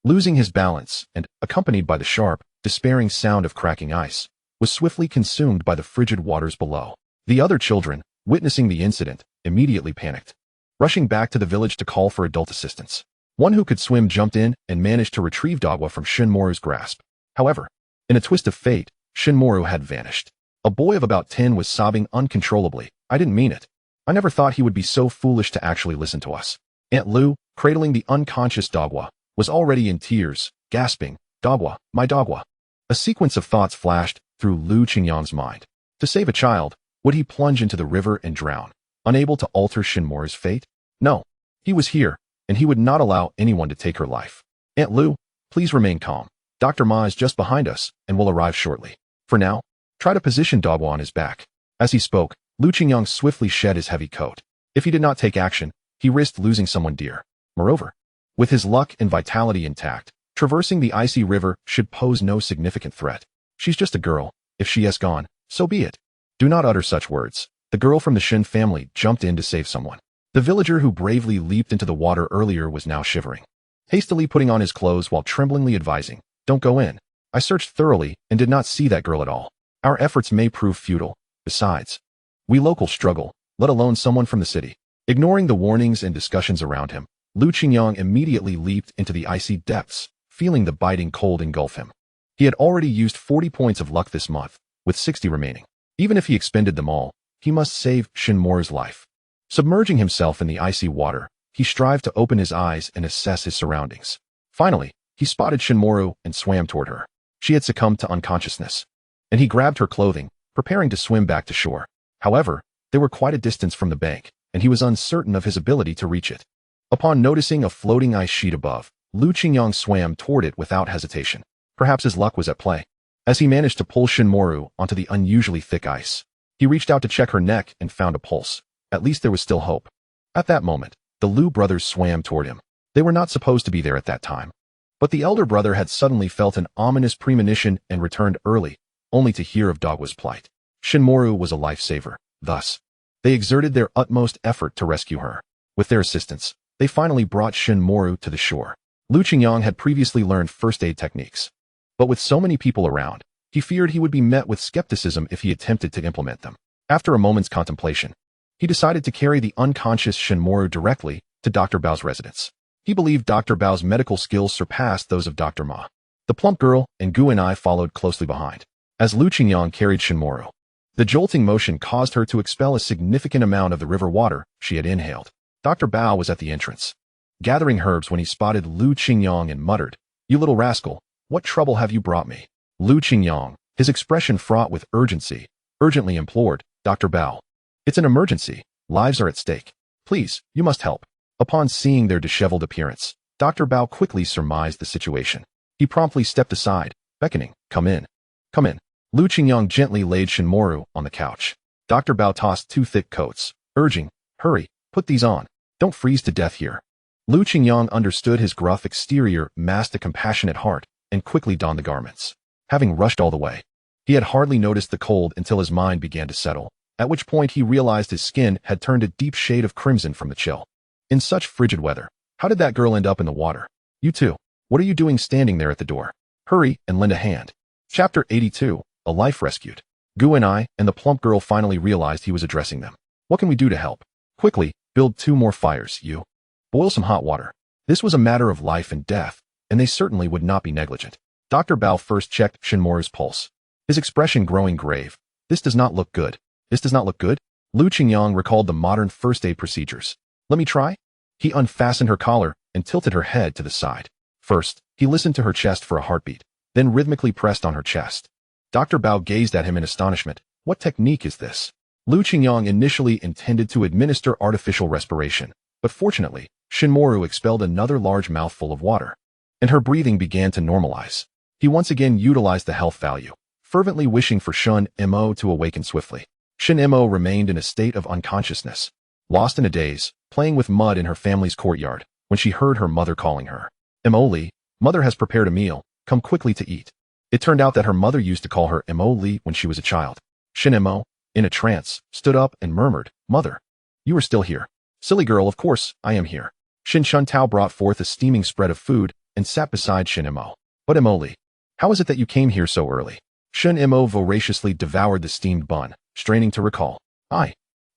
losing his balance and, accompanied by the sharp, despairing sound of cracking ice, was swiftly consumed by the frigid waters below. The other children, witnessing the incident, immediately panicked, rushing back to the village to call for adult assistance. One who could swim jumped in and managed to retrieve Dogwa from Shunimo's grasp. However, in a twist of fate, Shunimo had vanished. A boy of about 10 was sobbing uncontrollably. "I didn't mean it. I never thought he would be so foolish to actually listen to us." Aunt Lu, cradling the unconscious Dogwa, was already in tears, gasping, "Dogwa, my Dogwa." A sequence of thoughts flashed through Lu Qingyang's mind. To save a child, would he plunge into the river and drown, unable to alter Shunimo's fate? No. He was here, and he would not allow anyone to take her life. "Aunt Lu, please remain calm. Dr. Ma is just behind us and will arrive shortly. For now, try to position Dogwa on his back." As he spoke, Lu Qingyang swiftly shed his heavy coat. If he did not take action, he risked losing someone dear. Moreover, with his luck and vitality intact, traversing the icy river should pose no significant threat. "She's just a girl. If she has gone, so be it." "Do not utter such words." The girl from the Shin family jumped in to save someone. The villager who bravely leaped into the water earlier was now shivering, hastily putting on his clothes while tremblingly advising, "Don't go in. I searched thoroughly and did not see that girl at all. Our efforts may prove futile. Besides, we locals struggle, let alone someone from the city." Ignoring the warnings and discussions around him, Lu Qingyang immediately leaped into the icy depths, feeling the biting cold engulf him. He had already used 40 points of luck this month, with 60 remaining. Even if he expended them all, he must save Shunimo's life. Submerging himself in the icy water, he strived to open his eyes and assess his surroundings. Finally, he spotted Shunimo and swam toward her. She had succumbed to unconsciousness, and he grabbed her clothing, preparing to swim back to shore. However, they were quite a distance from the bank, and he was uncertain of his ability to reach it. Upon noticing a floating ice sheet above, Lu Qingyang swam toward it without hesitation. Perhaps his luck was at play, as he managed to pull Shunimo onto the unusually thick ice. He reached out to check her neck and found a pulse. At least there was still hope. At that moment, the Lu brothers swam toward him. They were not supposed to be there at that time, but the elder brother had suddenly felt an ominous premonition and returned early, only to hear of Dogwa's plight. Shunimo was a lifesaver. Thus, they exerted their utmost effort to rescue her. With their assistance, they finally brought Shunimo to the shore. Lu Qingyang had previously learned first aid techniques, but with so many people around, he feared he would be met with skepticism if he attempted to implement them. After a moment's contemplation, he decided to carry the unconscious Shunimo directly to Dr. Bao's residence. He believed Dr. Bao's medical skills surpassed those of Dr. Ma. The plump girl and Gu and I followed closely behind. As Lu Qingyang carried Shunimo, the jolting motion caused her to expel a significant amount of the river water she had inhaled. Dr. Bao was at the entrance, gathering herbs when he spotted Lu Qingyang and muttered, "You little rascal, what trouble have you brought me?" Lu Qingyang, his expression fraught with urgency, urgently implored, "Dr. Bao, it's an emergency. Lives are at stake. Please, you must help." Upon seeing their disheveled appearance, Dr. Bao quickly surmised the situation. He promptly stepped aside, beckoning, "Come in. Come in." Lu Qingyang gently laid Shunimo on the couch. Dr. Bao tossed 2 thick coats, urging, "Hurry, put these on. Don't freeze to death here." Lu Qingyang understood his gruff exterior masked a compassionate heart and quickly donned the garments. Having rushed all the way, he had hardly noticed the cold until his mind began to settle, at which point he realized his skin had turned a deep shade of crimson from the chill. In such frigid weather, how did that girl end up in the water? "You too. What are you doing standing there at the door? Hurry and lend a hand." Chapter 82, A Life Rescued. Gu and I and the plump girl finally realized he was addressing them. "What can we do to help?" "Quickly, build 2 more fires, you. Boil some hot water." This was a matter of life and death, and they certainly would not be negligent. Dr. Bao first checked Shunimo's pulse, his expression growing grave. "This does not look good. This does not look good." Lu Qingyang recalled the modern first aid procedures. "Let me try." He unfastened her collar and tilted her head to the side. First, he listened to her chest for a heartbeat, then rhythmically pressed on her chest. Dr. Bao gazed at him in astonishment. "What technique is this?" Lu Qingyang initially intended to administer artificial respiration, but fortunately, Shunimo expelled another large mouthful of water, and her breathing began to normalize. He once again utilized the health value, fervently wishing for Shunimo to awaken swiftly. Shunimo remained in a state of unconsciousness, lost in a daze, playing with mud in her family's courtyard, when she heard her mother calling her. "Emoli, mother has prepared a meal, come quickly to eat." It turned out that her mother used to call her Emoli when she was a child. Shunimo, in a trance, stood up and murmured, "Mother, you are still here." "Silly girl, of course, I am here." Shin Tao brought forth a steaming spread of food and sat beside Shunimo. "But Emoli, how is it that you came here so early?" Shunimo voraciously devoured the steamed bun, straining to recall. I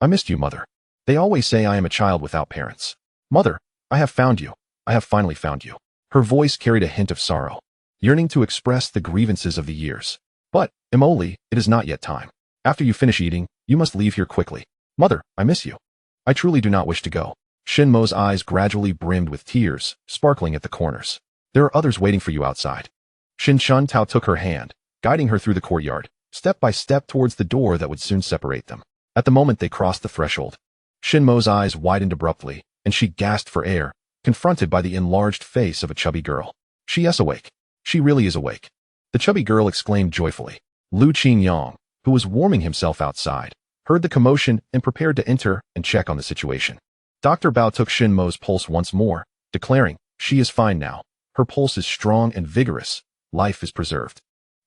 missed you, mother. They always say I am a child without parents. Mother, I have found you. I have finally found you." Her voice carried a hint of sorrow, yearning to express the grievances of the years. "But, Emoli, it is not yet time. After you finish eating, you must leave here quickly." "Mother, I miss you. I truly do not wish to go." Shinmo's eyes gradually brimmed with tears, sparkling at the corners. "There are others waiting for you outside." Shin Tao took her hand, guiding her through the courtyard, step by step towards the door that would soon separate them. At the moment they crossed the threshold, Shinmo's eyes widened abruptly, and she gasped for air, confronted by the enlarged face of a chubby girl. "She is awake. She really is awake." The chubby girl exclaimed joyfully. Lu Qingyang, who was warming himself outside, heard the commotion and prepared to enter and check on the situation. Dr. Bao took Shinmo's pulse once more, declaring, "She is fine now. Her pulse is strong and vigorous. Life is preserved."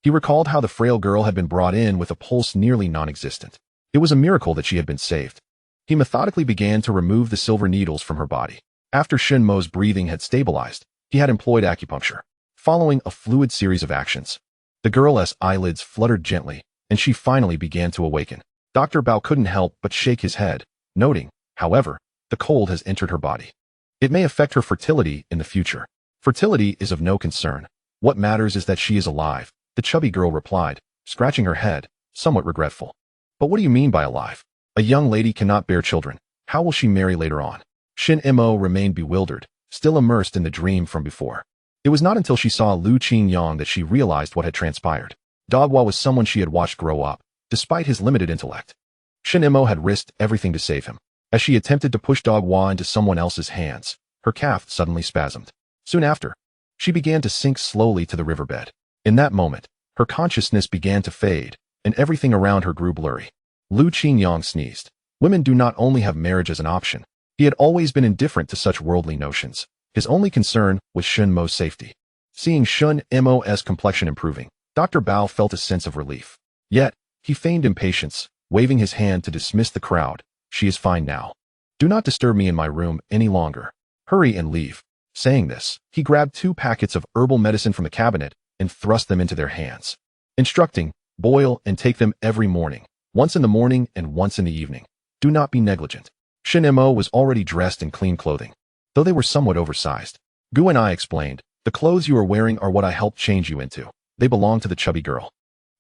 He recalled how the frail girl had been brought in with a pulse nearly non-existent. It was a miracle that she had been saved. He methodically began to remove the silver needles from her body. After Shinmo's breathing had stabilized, he had employed acupuncture, following a fluid series of actions. The girl's eyelids fluttered gently, and she finally began to awaken. Dr. Bao couldn't help but shake his head, noting, however, the cold has entered her body. It may affect her fertility in the future. "Fertility is of no concern. What matters is that she is alive," the chubby girl replied, scratching her head, somewhat regretful. "But what do you mean by alive? A young lady cannot bear children. How will she marry later on?" Shunimo remained bewildered, still immersed in the dream from before. It was not until she saw Lu Qingyang that she realized what had transpired. Dogwa was someone she had watched grow up, despite his limited intellect. Shunimo had risked everything to save him. As she attempted to push Dogwa into someone else's hands, her calf suddenly spasmed. Soon after, she began to sink slowly to the riverbed. In that moment, her consciousness began to fade, and everything around her grew blurry. Lu Qingyang sneezed. Women do not only have marriage as an option. He had always been indifferent to such worldly notions. His only concern was Shunmo's safety. Seeing Shunimo's complexion improving, Dr. Bao felt a sense of relief. Yet, he feigned impatience, waving his hand to dismiss the crowd. "She is fine now. Do not disturb me in my room any longer. Hurry and leave." Saying this, he grabbed 2 packets of herbal medicine from the cabinet and thrust them into their hands, instructing, "Boil and take them every morning, once in the morning and once in the evening. Do not be negligent." Shunimo was already dressed in clean clothing, though they were somewhat oversized. Gu and I explained, "The clothes you are wearing are what I helped change you into. They belong to the chubby girl.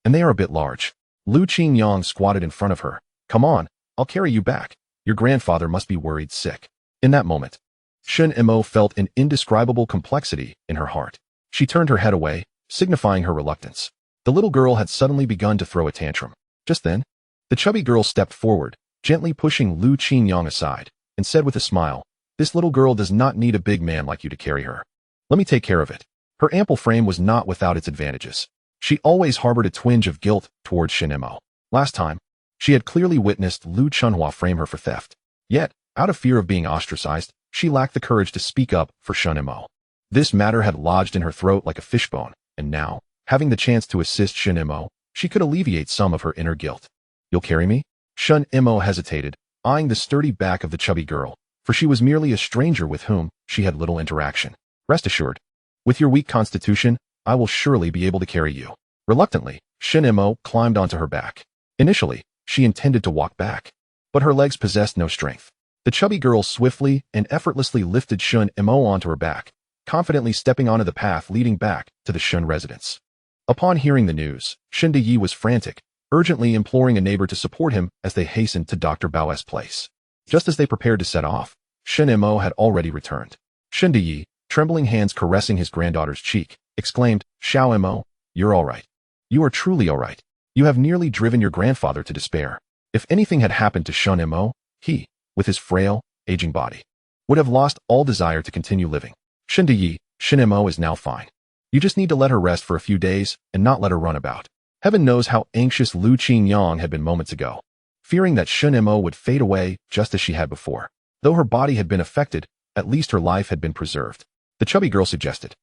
And they are a bit large." Lu Qingyang squatted in front of her. "Come on, I'll carry you back. Your grandfather must be worried sick." In that moment, Shunimo felt an indescribable complexity in her heart. She turned her head away, signifying her reluctance. The little girl had suddenly begun to throw a tantrum. Just then, the chubby girl stepped forward, gently pushing Lu Qingyang aside, and said with a smile, "This little girl does not need a big man like you to carry her. Let me take care of it." Her ample frame was not without its advantages. She always harbored a twinge of guilt towards Shunimo. Last time, she had clearly witnessed Lu Chunhua frame her for theft. Yet, out of fear of being ostracized, she lacked the courage to speak up for Shunimo. This matter had lodged in her throat like a fishbone, and now, having the chance to assist Shunimo, she could alleviate some of her inner guilt. You'll carry me? Shunimo hesitated, eyeing the sturdy back of the chubby girl, for she was merely a stranger with whom she had little interaction. Rest assured, with your weak constitution, I will surely be able to carry you. Reluctantly, Shunimo climbed onto her back. Initially, she intended to walk back, but her legs possessed no strength. The chubby girl swiftly and effortlessly lifted Shunimo onto her back, confidently stepping onto the path leading back to the Shun residence. Upon hearing the news, Shunyi was frantic, urgently imploring a neighbor to support him as they hastened to Dr. Bao's place. Just as they prepared to set off, Shunimo had already returned. Shunyi, trembling hands caressing his granddaughter's cheek, exclaimed, Xiaoimo, you're all right. You are truly all right. You have nearly driven your grandfather to despair. If anything had happened to Shunimo, he, with his frail, aging body, would have lost all desire to continue living. Shunimo is now fine. You just need to let her rest for a few days and not let her run about. Heaven knows how anxious Lu Qingyang had been moments ago, fearing that Shunimo would fade away just as she had before. Though her body had been affected, at least her life had been preserved. The chubby girl suggested,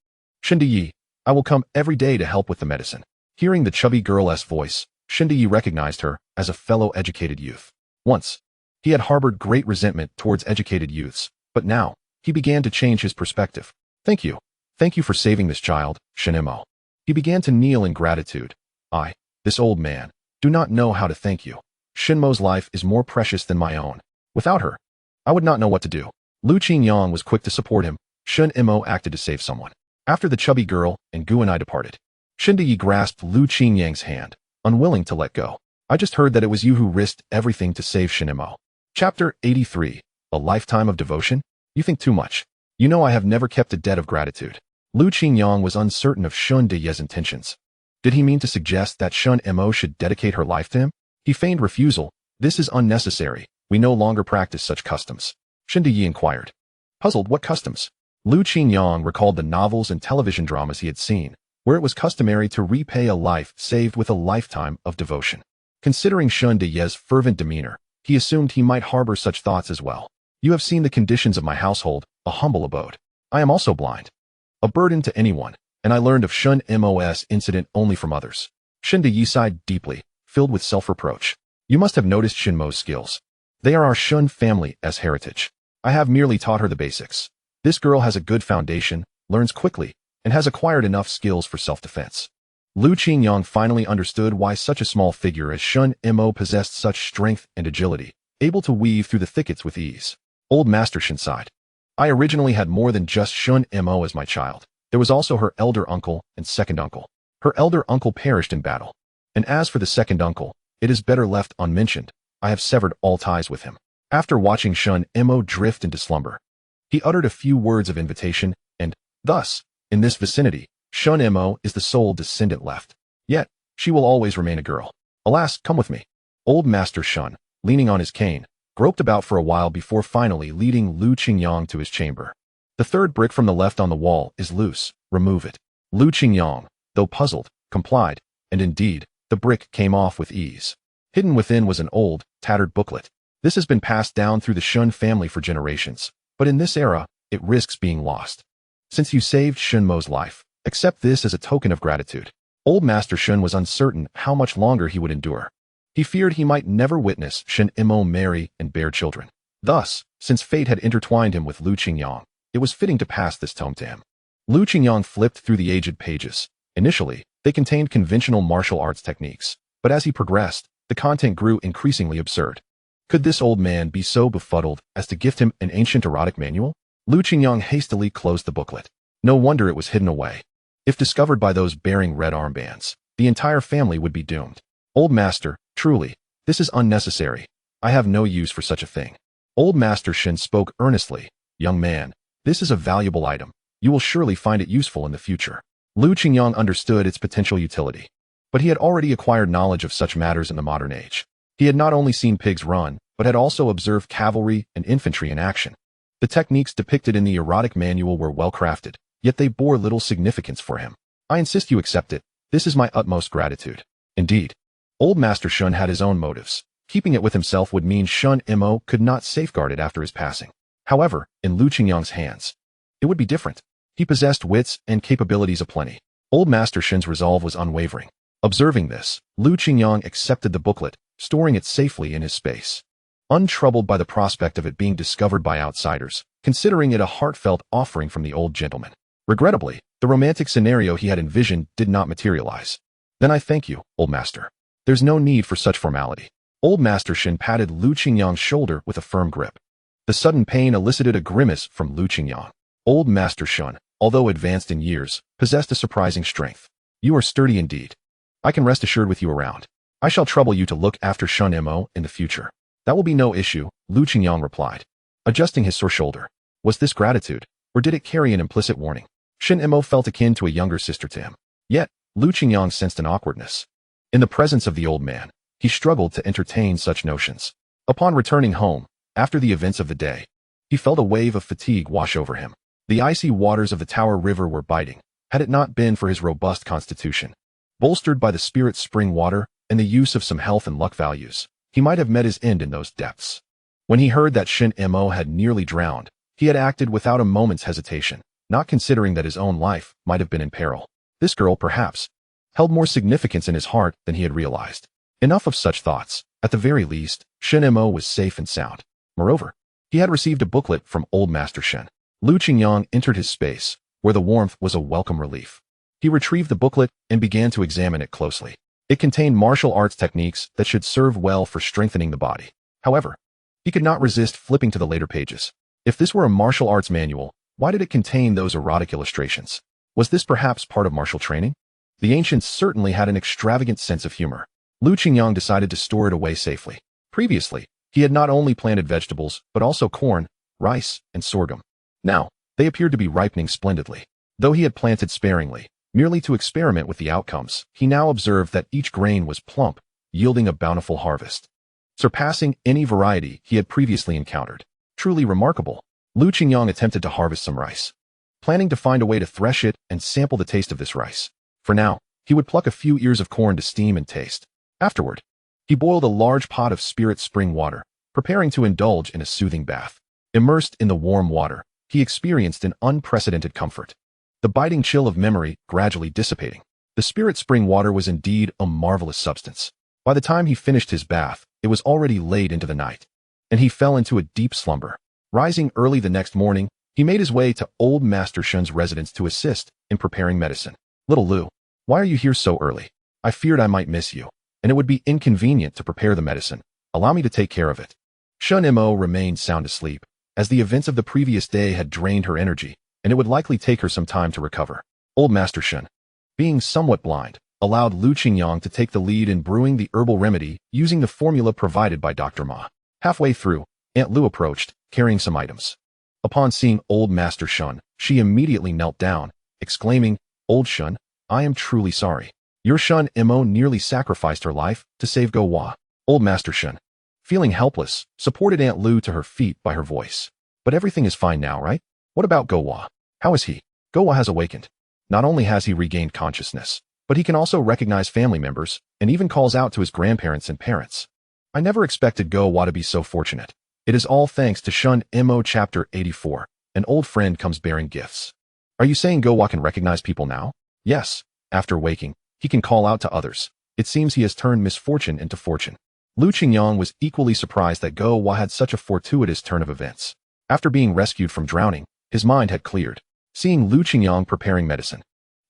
Shunyi, I will come every day to help with the medicine. Hearing the chubby girl's voice, Shunyi recognized her as a fellow educated youth. Once, he had harbored great resentment towards educated youths, but now, he began to change his perspective. Thank you. Thank you for saving this child, Shunimo. He began to kneel in gratitude. I, this old man, do not know how to thank you. Shunimo's life is more precious than my own. Without her, I would not know what to do. Lu Qingyang was quick to support him. Shunimo acted to save someone. After the chubby girl and Gu and I departed, Shunyi grasped Lu Qingyang's hand, unwilling to let go. I just heard that it was you who risked everything to save Shunimo. Chapter 83. A lifetime of devotion? You think too much. You know I have never kept a debt of gratitude. Lu Qingyang was uncertain of Shunyi's intentions. Did he mean to suggest that Shunimo should dedicate her life to him? He feigned refusal. This is unnecessary. We no longer practice such customs. Shunyi inquired. Puzzled, what customs? Lu Qingyang recalled the novels and television dramas he had seen, where it was customary to repay a life saved with a lifetime of devotion. Considering Shunyi's fervent demeanor, he assumed he might harbor such thoughts as well. You have seen the conditions of my household, a humble abode. I am also blind, a burden to anyone, and I learned of Shunimo's incident only from others. Shunyi sighed deeply, filled with self-reproach. You must have noticed Shunmo's skills. They are our Shun family as heritage. I have merely taught her the basics. This girl has a good foundation, learns quickly, and has acquired enough skills for self-defense. Lu Qingyang finally understood why such a small figure as Shunimo possessed such strength and agility, able to weave through the thickets with ease. Old Master Shun sighed. I originally had more than just Shunimo as my child. There was also her elder uncle and second uncle. Her elder uncle perished in battle. And as for the second uncle, it is better left unmentioned. I have severed all ties with him. After watching Shunimo drift into slumber, he uttered a few words of invitation, and, thus, in this vicinity, Shunimo is the sole descendant left. Yet, she will always remain a girl. Alas, come with me. Old Master Shun, leaning on his cane, groped about for a while before finally leading Lu Qingyang to his chamber. The third brick from the left on the wall is loose. Remove it. Lu Qingyang, though puzzled, complied, and indeed, the brick came off with ease. Hidden within was an old, tattered booklet. This has been passed down through the Shun family for generations, but in this era, it risks being lost. Since you saved Shunmo's life, accept this as a token of gratitude. Old Master Shun was uncertain how much longer he would endure. He feared he might never witness Shunimo marry and bear children. Thus, since fate had intertwined him with Lu Qingyang, it was fitting to pass this tome to him. Lu Qingyang flipped through the aged pages. Initially, they contained conventional martial arts techniques, but as he progressed, the content grew increasingly absurd. Could this old man be so befuddled as to gift him an ancient erotic manual? Lu Qingyang hastily closed the booklet. No wonder it was hidden away. If discovered by those bearing red armbands, the entire family would be doomed. Old Master, truly, this is unnecessary. I have no use for such a thing. Old Master Shin spoke earnestly. Young man, this is a valuable item. You will surely find it useful in the future. Lu Qingyang understood its potential utility, but he had already acquired knowledge of such matters in the modern age. He had not only seen pigs run, but had also observed cavalry and infantry in action. The techniques depicted in the erotic manual were well crafted, yet they bore little significance for him. I insist you accept it. This is my utmost gratitude. Indeed, old Master Shun had his own motives. Keeping it with himself would mean Shunimo could not safeguard it after his passing. However, in Lu Qingyang's hands, it would be different. He possessed wits and capabilities aplenty. Old Master Shun's resolve was unwavering. Observing this, Lu Qingyang accepted the booklet, storing it safely in his space. Untroubled by the prospect of it being discovered by outsiders, considering it a heartfelt offering from the old gentleman. Regrettably, the romantic scenario he had envisioned did not materialize. Then I thank you, old master. There's no need for such formality. Old Master Shun patted Lu Qingyang's shoulder with a firm grip. The sudden pain elicited a grimace from Lu Qingyang. Old Master Shun, although advanced in years, possessed a surprising strength. You are sturdy indeed. I can rest assured with you around. I shall trouble you to look after Shunimo in the future. That will be no issue, Lu Qingyang replied, adjusting his sore shoulder. Was this gratitude, or did it carry an implicit warning? Shunimo felt akin to a younger sister to him. Yet, Lu Qingyang sensed an awkwardness. In the presence of the old man, he struggled to entertain such notions. Upon returning home, after the events of the day, he felt a wave of fatigue wash over him. The icy waters of the Tower River were biting, had it not been for his robust constitution. Bolstered by the spirit spring water and the use of some health and luck values, he might have met his end in those depths. When he heard that Shunimo had nearly drowned, he had acted without a moment's hesitation, not considering that his own life might have been in peril. This girl, perhaps, held more significance in his heart than he had realized. Enough of such thoughts. At the very least, Shunimo was safe and sound. Moreover, he had received a booklet from old Master Shun. Lu Qingyang entered his space, where the warmth was a welcome relief. He retrieved the booklet and began to examine it closely. It contained martial arts techniques that should serve well for strengthening the body. However, he could not resist flipping to the later pages. If this were a martial arts manual, why did it contain those erotic illustrations? Was this perhaps part of martial training? The ancients certainly had an extravagant sense of humor. Lu Qingyang decided to store it away safely. Previously, he had not only planted vegetables, but also corn, rice, and sorghum. Now, they appeared to be ripening splendidly. Though he had planted sparingly, merely to experiment with the outcomes, he now observed that each grain was plump, yielding a bountiful harvest, surpassing any variety he had previously encountered. Truly remarkable. Lu Qingyang attempted to harvest some rice, planning to find a way to thresh it and sample the taste of this rice. For now, he would pluck a few ears of corn to steam and taste. Afterward, he boiled a large pot of spirit spring water, preparing to indulge in a soothing bath. Immersed in the warm water, he experienced an unprecedented comfort. The biting chill of memory gradually dissipating. The spirit spring water was indeed a marvelous substance. By the time he finished his bath, it was already late into the night, and he fell into a deep slumber. Rising early the next morning, he made his way to old Master Shun's residence to assist in preparing medicine. Little Lu, why are you here so early? I feared I might miss you, and it would be inconvenient to prepare the medicine. Allow me to take care of it. Shunimo remained sound asleep, as the events of the previous day had drained her energy, and it would likely take her some time to recover. Old Master Shun, being somewhat blind, allowed Lu Qingyang to take the lead in brewing the herbal remedy using the formula provided by Dr. Ma. Halfway through, Aunt Lu approached, carrying some items. Upon seeing old Master Shun, she immediately knelt down, exclaiming, Old Shun, I am truly sorry. Your Shunimo nearly sacrificed her life to save Go-Wa. Old Master Shun, feeling helpless, supported Aunt Lu to her feet by her voice. But everything is fine now, right? What about Go-Wa? How is he? Go-Wa has awakened. Not only has he regained consciousness, but he can also recognize family members and even calls out to his grandparents and parents. I never expected Go-Wa to be so fortunate. It is all thanks to Shunimo chapter 84. An old friend comes bearing gifts. Are you saying Go-Wa can recognize people now? Yes. After waking, he can call out to others. It seems he has turned misfortune into fortune. Lu Qingyang was equally surprised that Go-Wa had such a fortuitous turn of events. After being rescued from drowning, his mind had cleared. Seeing Lu Qingyang preparing medicine,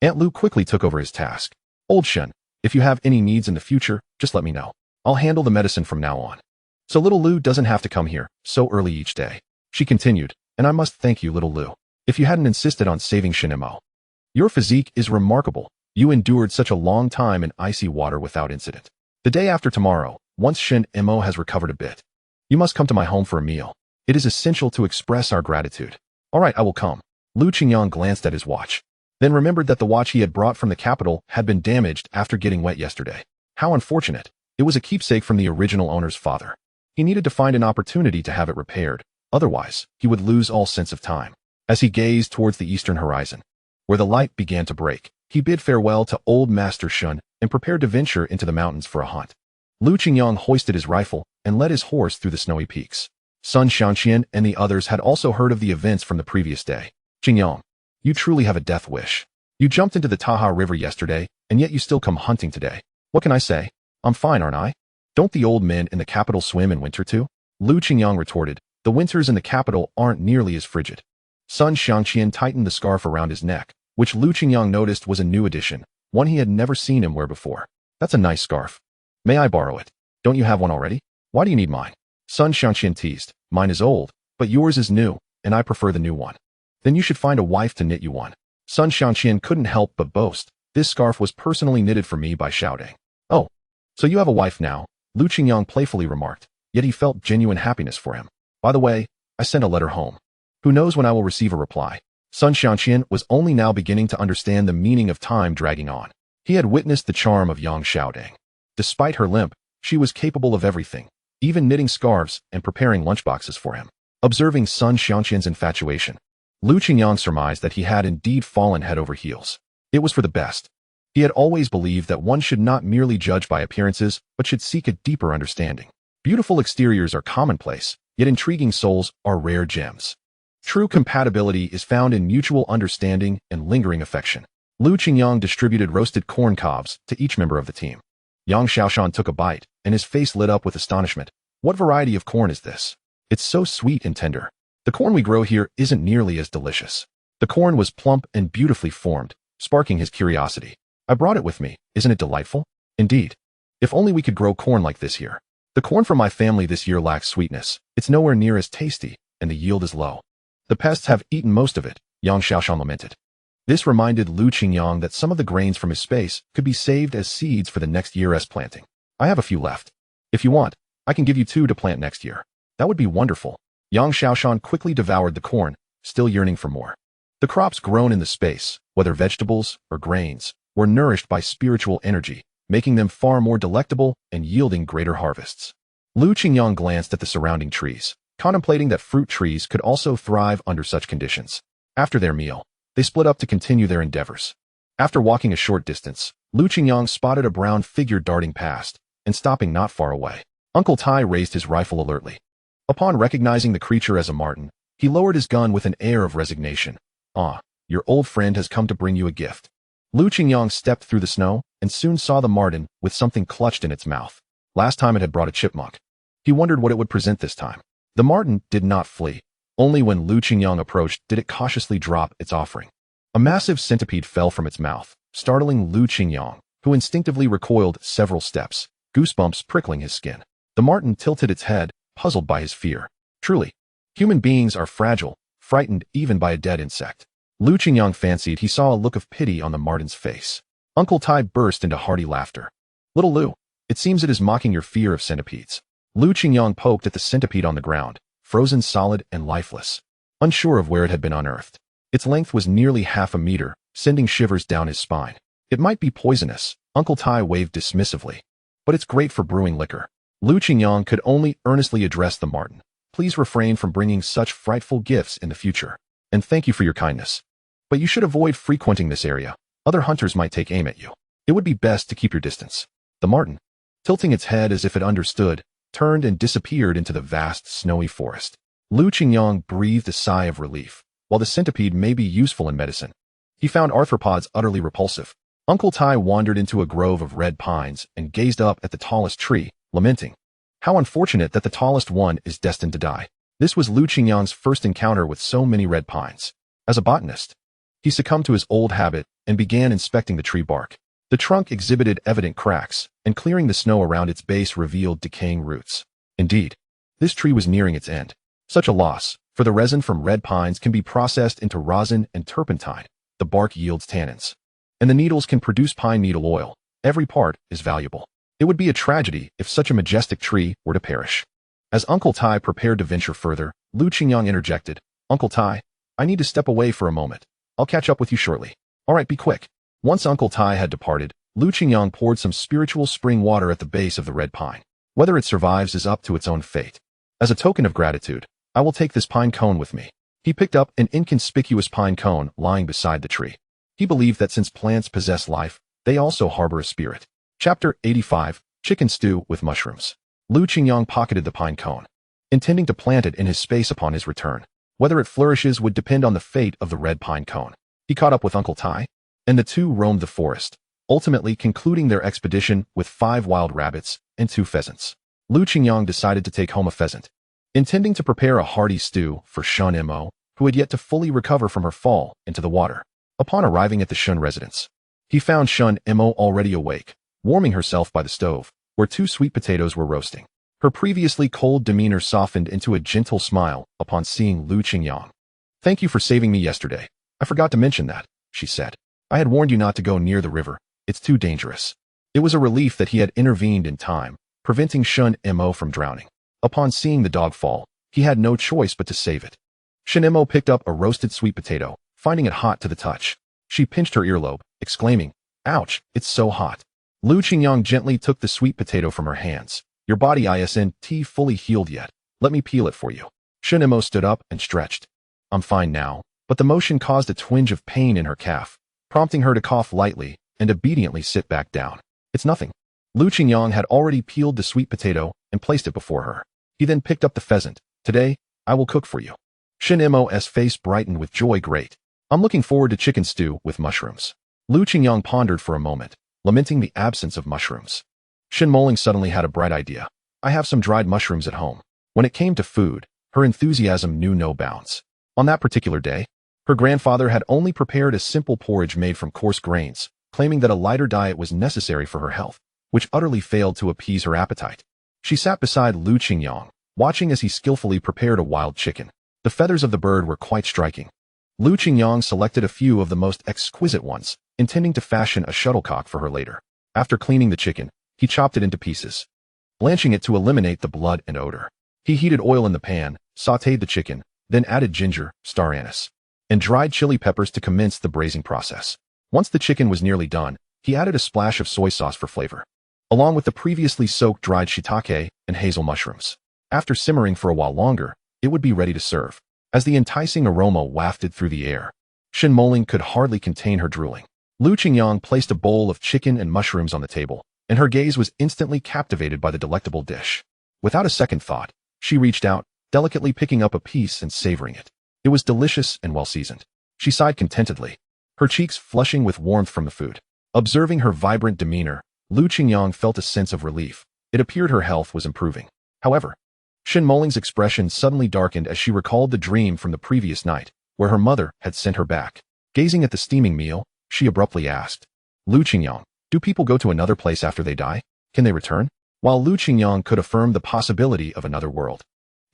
Aunt Lu quickly took over his task. Old Shun, if you have any needs in the future, just let me know. I'll handle the medicine from now on. So little Lu doesn't have to come here so early each day. She continued, and I must thank you, little Lu. If you hadn't insisted on saving Shunimo. Your physique is remarkable. You endured such a long time in icy water without incident. The day after tomorrow, once Shunimo has recovered a bit, you must come to my home for a meal. It is essential to express our gratitude. All right, I will come. Lu Qingyang glanced at his watch, then remembered that the watch he had brought from the capital had been damaged after getting wet yesterday. How unfortunate. It was a keepsake from the original owner's father. He needed to find an opportunity to have it repaired, otherwise, he would lose all sense of time. As he gazed towards the eastern horizon, where the light began to break, He bid farewell to old Master Shun and prepared to venture into the mountains for a hunt. Lu Qingyang hoisted his rifle and led his horse through the snowy peaks. Sun Shaoxian and the others had also heard of the events from the previous day. Qingyang, you truly have a death wish. You jumped into the Taha River yesterday, and yet you still come hunting today. What can I say? I'm fine, aren't I? Don't the old men in the capital swim in winter too? Lu Qingyang retorted, the winters in the capital aren't nearly as frigid. Sun Shaoxian tightened the scarf around his neck, which Lu Qingyang noticed was a new addition, one he had never seen him wear before. That's a nice scarf. May I borrow it? Don't you have one already? Why do you need mine? Sun Shaoxian teased, mine is old, but yours is new, and I prefer the new one. Then you should find a wife to knit you one. Sun Shaoxian couldn't help but boast, this scarf was personally knitted for me by Xiao Deng. Oh, so you have a wife now, Lu Qingyang playfully remarked, yet he felt genuine happiness for him. By the way, I sent a letter home. Who knows when I will receive a reply? Sun Shaoxian was only now beginning to understand the meaning of time dragging on. He had witnessed the charm of young Xiao Deng. Despite her limp, she was capable of everything, even knitting scarves and preparing lunchboxes for him. Observing Sun Shaoxian's infatuation, Lu Qingyang surmised that he had indeed fallen head over heels. It was for the best. He had always believed that one should not merely judge by appearances, but should seek a deeper understanding. Beautiful exteriors are commonplace, yet intriguing souls are rare gems. True compatibility is found in mutual understanding and lingering affection. Lu Qingyang distributed roasted corn cobs to each member of the team. Yang Xiaoshan took a bite, and his face lit up with astonishment. What variety of corn is this? It's so sweet and tender. The corn we grow here isn't nearly as delicious. The corn was plump and beautifully formed, sparking his curiosity. I brought it with me. Isn't it delightful? Indeed. If only we could grow corn like this here. The corn from my family this year lacks sweetness. It's nowhere near as tasty, and the yield is low. The pests have eaten most of it, Yang Xiaoshan lamented. This reminded Lu Qingyang that some of the grains from his space could be saved as seeds for the next year's planting. I have a few left. If you want, I can give you 2 to plant next year. That would be wonderful. Yang Xiaoshan quickly devoured the corn, still yearning for more. The crops grown in the space, whether vegetables or grains, were nourished by spiritual energy, making them far more delectable and yielding greater harvests. Lu Qingyang glanced at the surrounding trees, contemplating that fruit trees could also thrive under such conditions. After their meal, they split up to continue their endeavors. After walking a short distance, Lu Qingyang spotted a brown figure darting past, and stopping not far away. Uncle Tai raised his rifle alertly. Upon recognizing the creature as a marten, he lowered his gun with an air of resignation. Ah, your old friend has come to bring you a gift. Lu Qingyang stepped through the snow, and soon saw the marten with something clutched in its mouth. Last time it had brought a chipmunk. He wondered what it would present this time. The marten did not flee. Only when Lu Qingyang approached did it cautiously drop its offering. A massive centipede fell from its mouth, startling Lu Qingyang, who instinctively recoiled several steps, goosebumps prickling his skin. The marten tilted its head, puzzled by his fear. Truly, human beings are fragile, frightened even by a dead insect. Lu Qingyang fancied he saw a look of pity on the marten's face. Uncle Tai burst into hearty laughter. Little Lu, it seems it is mocking your fear of centipedes. Lu Qingyang poked at the centipede on the ground, frozen solid and lifeless, unsure of where it had been unearthed. Its length was nearly half a meter, sending shivers down his spine. It might be poisonous, Uncle Tai waved dismissively. But it's great for brewing liquor. Lu Qingyang could only earnestly address the marten. Please refrain from bringing such frightful gifts in the future. And thank you for your kindness. But you should avoid frequenting this area. Other hunters might take aim at you. It would be best to keep your distance. The marten, tilting its head as if it understood, turned and disappeared into the vast snowy forest. Lu Qingyang breathed a sigh of relief. While the centipede may be useful in medicine, he found arthropods utterly repulsive. Uncle Tai wandered into a grove of red pines and gazed up at the tallest tree, lamenting. How unfortunate that the tallest one is destined to die. This was Lu Qingyang's first encounter with so many red pines. As a botanist, he succumbed to his old habit and began inspecting the tree bark. The trunk exhibited evident cracks, and clearing the snow around its base revealed decaying roots. Indeed, this tree was nearing its end. Such a loss, for the resin from red pines can be processed into rosin and turpentine. The bark yields tannins, and the needles can produce pine needle oil. Every part is valuable. It would be a tragedy if such a majestic tree were to perish. As Uncle Tai prepared to venture further, Lu Qingyang interjected, Uncle Tai, I need to step away for a moment. I'll catch up with you shortly. All right, be quick. Once Uncle Tai had departed, Lu Qingyang poured some spiritual spring water at the base of the red pine. Whether it survives is up to its own fate. As a token of gratitude, I will take this pine cone with me. He picked up an inconspicuous pine cone lying beside the tree. He believed that since plants possess life, they also harbor a spirit. Chapter 85, Chicken Stew with Mushrooms. Lu Qingyang pocketed the pine cone, intending to plant it in his space upon his return. Whether it flourishes would depend on the fate of the red pine cone. He caught up with Uncle Tai, and the two roamed the forest, ultimately concluding their expedition with 5 wild rabbits and 2 pheasants. Lu Qingyang decided to take home a pheasant, intending to prepare a hearty stew for Shunimo, who had yet to fully recover from her fall into the water. Upon arriving at the Shun residence, he found Shunimo already awake, warming herself by the stove, where 2 sweet potatoes were roasting. Her previously cold demeanor softened into a gentle smile upon seeing Lu Qingyang. "Thank you for saving me yesterday. I forgot to mention that," she said. "I had warned you not to go near the river. It's too dangerous." It was a relief that he had intervened in time, preventing Shunimo from drowning. Upon seeing the dog fall, he had no choice but to save it. Shunimo picked up a roasted sweet potato, finding it hot to the touch. She pinched her earlobe, exclaiming, "Ouch, it's so hot." Lu Qingyang gently took the sweet potato from her hands. "Your body isn't fully healed yet. Let me peel it for you." Shunimo stood up and stretched. "I'm fine now," but the motion caused a twinge of pain in her calf, prompting her to cough lightly and obediently sit back down. "It's nothing." Lu Qingyang had already peeled the sweet potato and placed it before her. He then picked up the pheasant. "Today, I will cook for you." Shunimo's face brightened with joy. "Great. I'm looking forward to chicken stew with mushrooms." Lu Qingyang pondered for a moment, lamenting the absence of mushrooms. Shunimo suddenly had a bright idea. "I have some dried mushrooms at home." When it came to food, her enthusiasm knew no bounds. On that particular day, her grandfather had only prepared a simple porridge made from coarse grains, claiming that a lighter diet was necessary for her health, which utterly failed to appease her appetite. She sat beside Lu Qingyang, watching as he skillfully prepared a wild chicken. The feathers of the bird were quite striking. Lu Qingyang selected a few of the most exquisite ones, intending to fashion a shuttlecock for her later. After cleaning the chicken, he chopped it into pieces, blanching it to eliminate the blood and odor. He heated oil in the pan, sautéed the chicken, then added ginger, star anise, and dried chili peppers to commence the braising process. Once the chicken was nearly done, he added a splash of soy sauce for flavor, along with the previously soaked dried shiitake and hazel mushrooms. After simmering for a while longer, it would be ready to serve. As the enticing aroma wafted through the air, Shunimo could hardly contain her drooling. Lu Qingyang placed a bowl of chicken and mushrooms on the table, and her gaze was instantly captivated by the delectable dish. Without a second thought, she reached out, delicately picking up a piece and savoring it. It was delicious and well-seasoned. She sighed contentedly, her cheeks flushing with warmth from the food. Observing her vibrant demeanor, Lu Qingyang felt a sense of relief. It appeared her health was improving. However, Shunimo's expression suddenly darkened as she recalled the dream from the previous night, where her mother had sent her back. Gazing at the steaming meal, she abruptly asked, "Lu Qingyang, do people go to another place after they die? Can they return?" While Lu Qingyang could affirm the possibility of another world,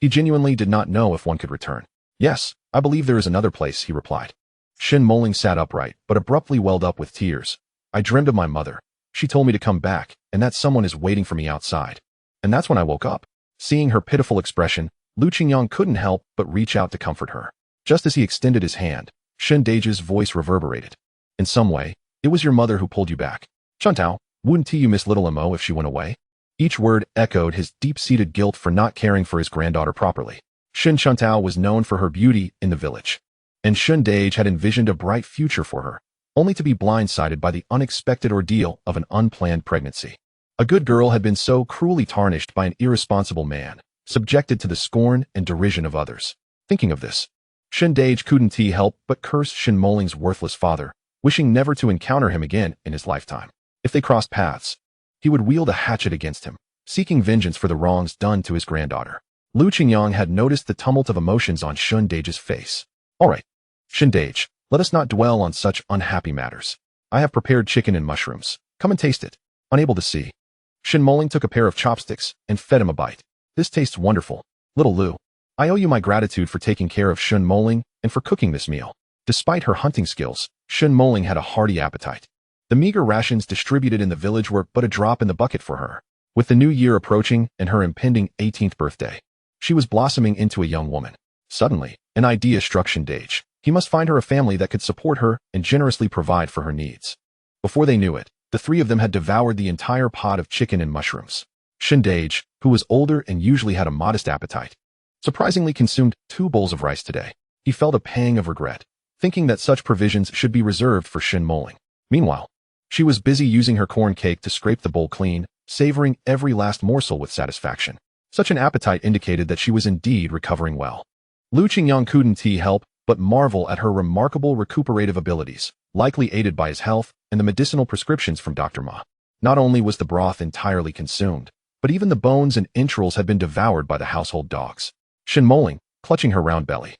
he genuinely did not know if one could return. "Yes, I believe there is another place," he replied. Shunimo sat upright, but abruptly welled up with tears. "I dreamed of my mother. She told me to come back, and that someone is waiting for me outside. And that's when I woke up." Seeing her pitiful expression, Lu Qingyang couldn't help but reach out to comfort her. Just as he extended his hand, Shundage's voice reverberated. "In some way, it was your mother who pulled you back. Chuntao, wouldn't you miss little Mo if she went away?" Each word echoed his deep-seated guilt for not caring for his granddaughter properly. Shun Chuntao was known for her beauty in the village, and Shundage had envisioned a bright future for her, only to be blindsided by the unexpected ordeal of an unplanned pregnancy. A good girl had been so cruelly tarnished by an irresponsible man, subjected to the scorn and derision of others. Thinking of this, Shundage couldn't help but curse Shunimo's worthless father, wishing never to encounter him again in his lifetime. If they crossed paths, he would wield a hatchet against him, seeking vengeance for the wrongs done to his granddaughter. Lu Qingyang had noticed the tumult of emotions on Shundage's face. "All right, Shundage, let us not dwell on such unhappy matters. I have prepared chicken and mushrooms. Come and taste it." Unable to see, Shunimo took a pair of chopsticks and fed him a bite. "This tastes wonderful. Little Lu, I owe you my gratitude for taking care of Shunimo and for cooking this meal." Despite her hunting skills, Shunimo had a hearty appetite. The meager rations distributed in the village were but a drop in the bucket for her. With the new year approaching and her impending 18th birthday, she was blossoming into a young woman. Suddenly, an idea struck Shundage. He must find her a family that could support her and generously provide for her needs. Before they knew it, the 3 of them had devoured the entire pot of chicken and mushrooms. Shundage, who was older and usually had a modest appetite, surprisingly consumed 2 bowls of rice today. He felt a pang of regret, thinking that such provisions should be reserved for Shunimo. Meanwhile, she was busy using her corn cake to scrape the bowl clean, savoring every last morsel with satisfaction. Such an appetite indicated that she was indeed recovering well. Qingyang couldn't help but marvel at her remarkable recuperative abilities, likely aided by his health and the medicinal prescriptions from Dr. Ma. Not only was the broth entirely consumed, but even the bones and entrails had been devoured by the household dogs. Shunimo, clutching her round belly,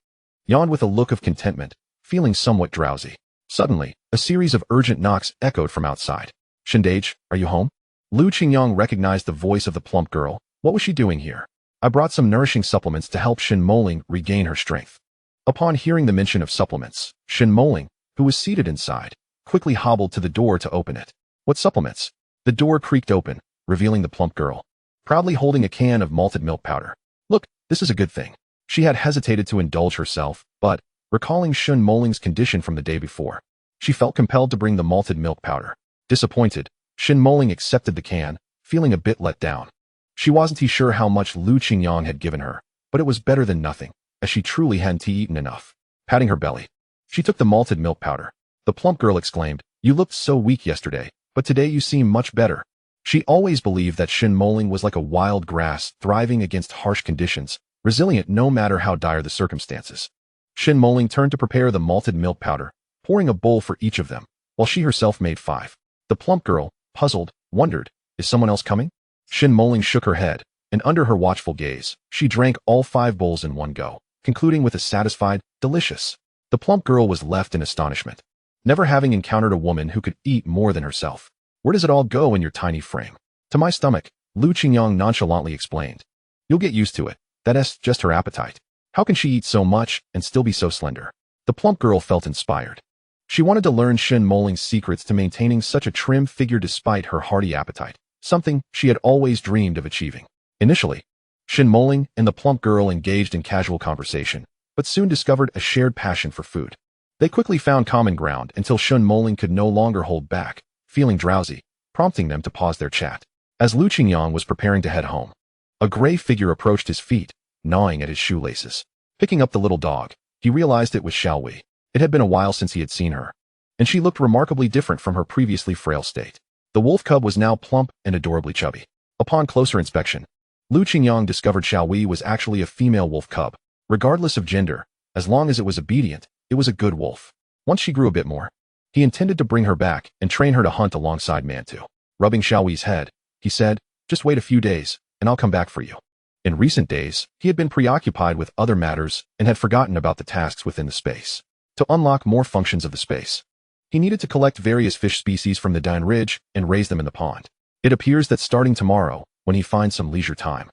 yawned with a look of contentment, feeling somewhat drowsy. Suddenly, a series of urgent knocks echoed from outside. "Shindage, are you home?" Qingyang recognized the voice of the plump girl. What was she doing here? "I brought some nourishing supplements to help Shunimo regain her strength." Upon hearing the mention of supplements, Shunimo, who was seated inside, quickly hobbled to the door to open it. "What supplements?" The door creaked open, revealing the plump girl, proudly holding a can of malted milk powder. "Look, this is a good thing." She had hesitated to indulge herself, but, recalling Shunimo's condition from the day before, she felt compelled to bring the malted milk powder. Disappointed, Shunimo accepted the can, feeling a bit let down. She wasn't sure how much Qingyang had given her, but it was better than nothing, as she truly hadn't eaten enough. Patting her belly, she took the malted milk powder. The plump girl exclaimed, "You looked so weak yesterday, but today you seem much better." She always believed that Shunimo was like a wild grass, thriving against harsh conditions, resilient no matter how dire the circumstances. Shunimo turned to prepare the malted milk powder, pouring a bowl for each of them, while she herself made 5. The plump girl, puzzled, wondered, "Is someone else coming?" Shunimo shook her head, and under her watchful gaze, she drank all 5 bowls in one go, concluding with a satisfied, "Delicious." The plump girl was left in astonishment, never having encountered a woman who could eat more than herself. "Where does it all go in your tiny frame?" "To my stomach," Qingyang nonchalantly explained. "You'll get used to it. That's just her appetite. How can she eat so much and still be so slender?" The plump girl felt inspired. She wanted to learn Shunimo's secrets to maintaining such a trim figure despite her hearty appetite, something she had always dreamed of achieving. Initially, Shunimo and the plump girl engaged in casual conversation, but soon discovered a shared passion for food. They quickly found common ground until Shunimo could no longer hold back, feeling drowsy, prompting them to pause their chat. As Qingyang was preparing to head home, a gray figure approached his feet, gnawing at his shoelaces. Picking up the little dog, he realized it was Xiaowei. It had been a while since he had seen her, and she looked remarkably different from her previously frail state. The wolf cub was now plump and adorably chubby. Upon closer inspection, Qingyang discovered Xiaowei was actually a female wolf cub. Regardless of gender, as long as it was obedient, it was a good wolf. Once she grew a bit more, he intended to bring her back and train her to hunt alongside Mantu. Rubbing Xiaowei's head, he said, "Just wait a few days, and I'll come back for you." In recent days, he had been preoccupied with other matters and had forgotten about the tasks within the space. To unlock more functions of the space, he needed to collect various fish species from the Dine Ridge and raise them in the pond. It appears that starting tomorrow, when he finds some leisure time,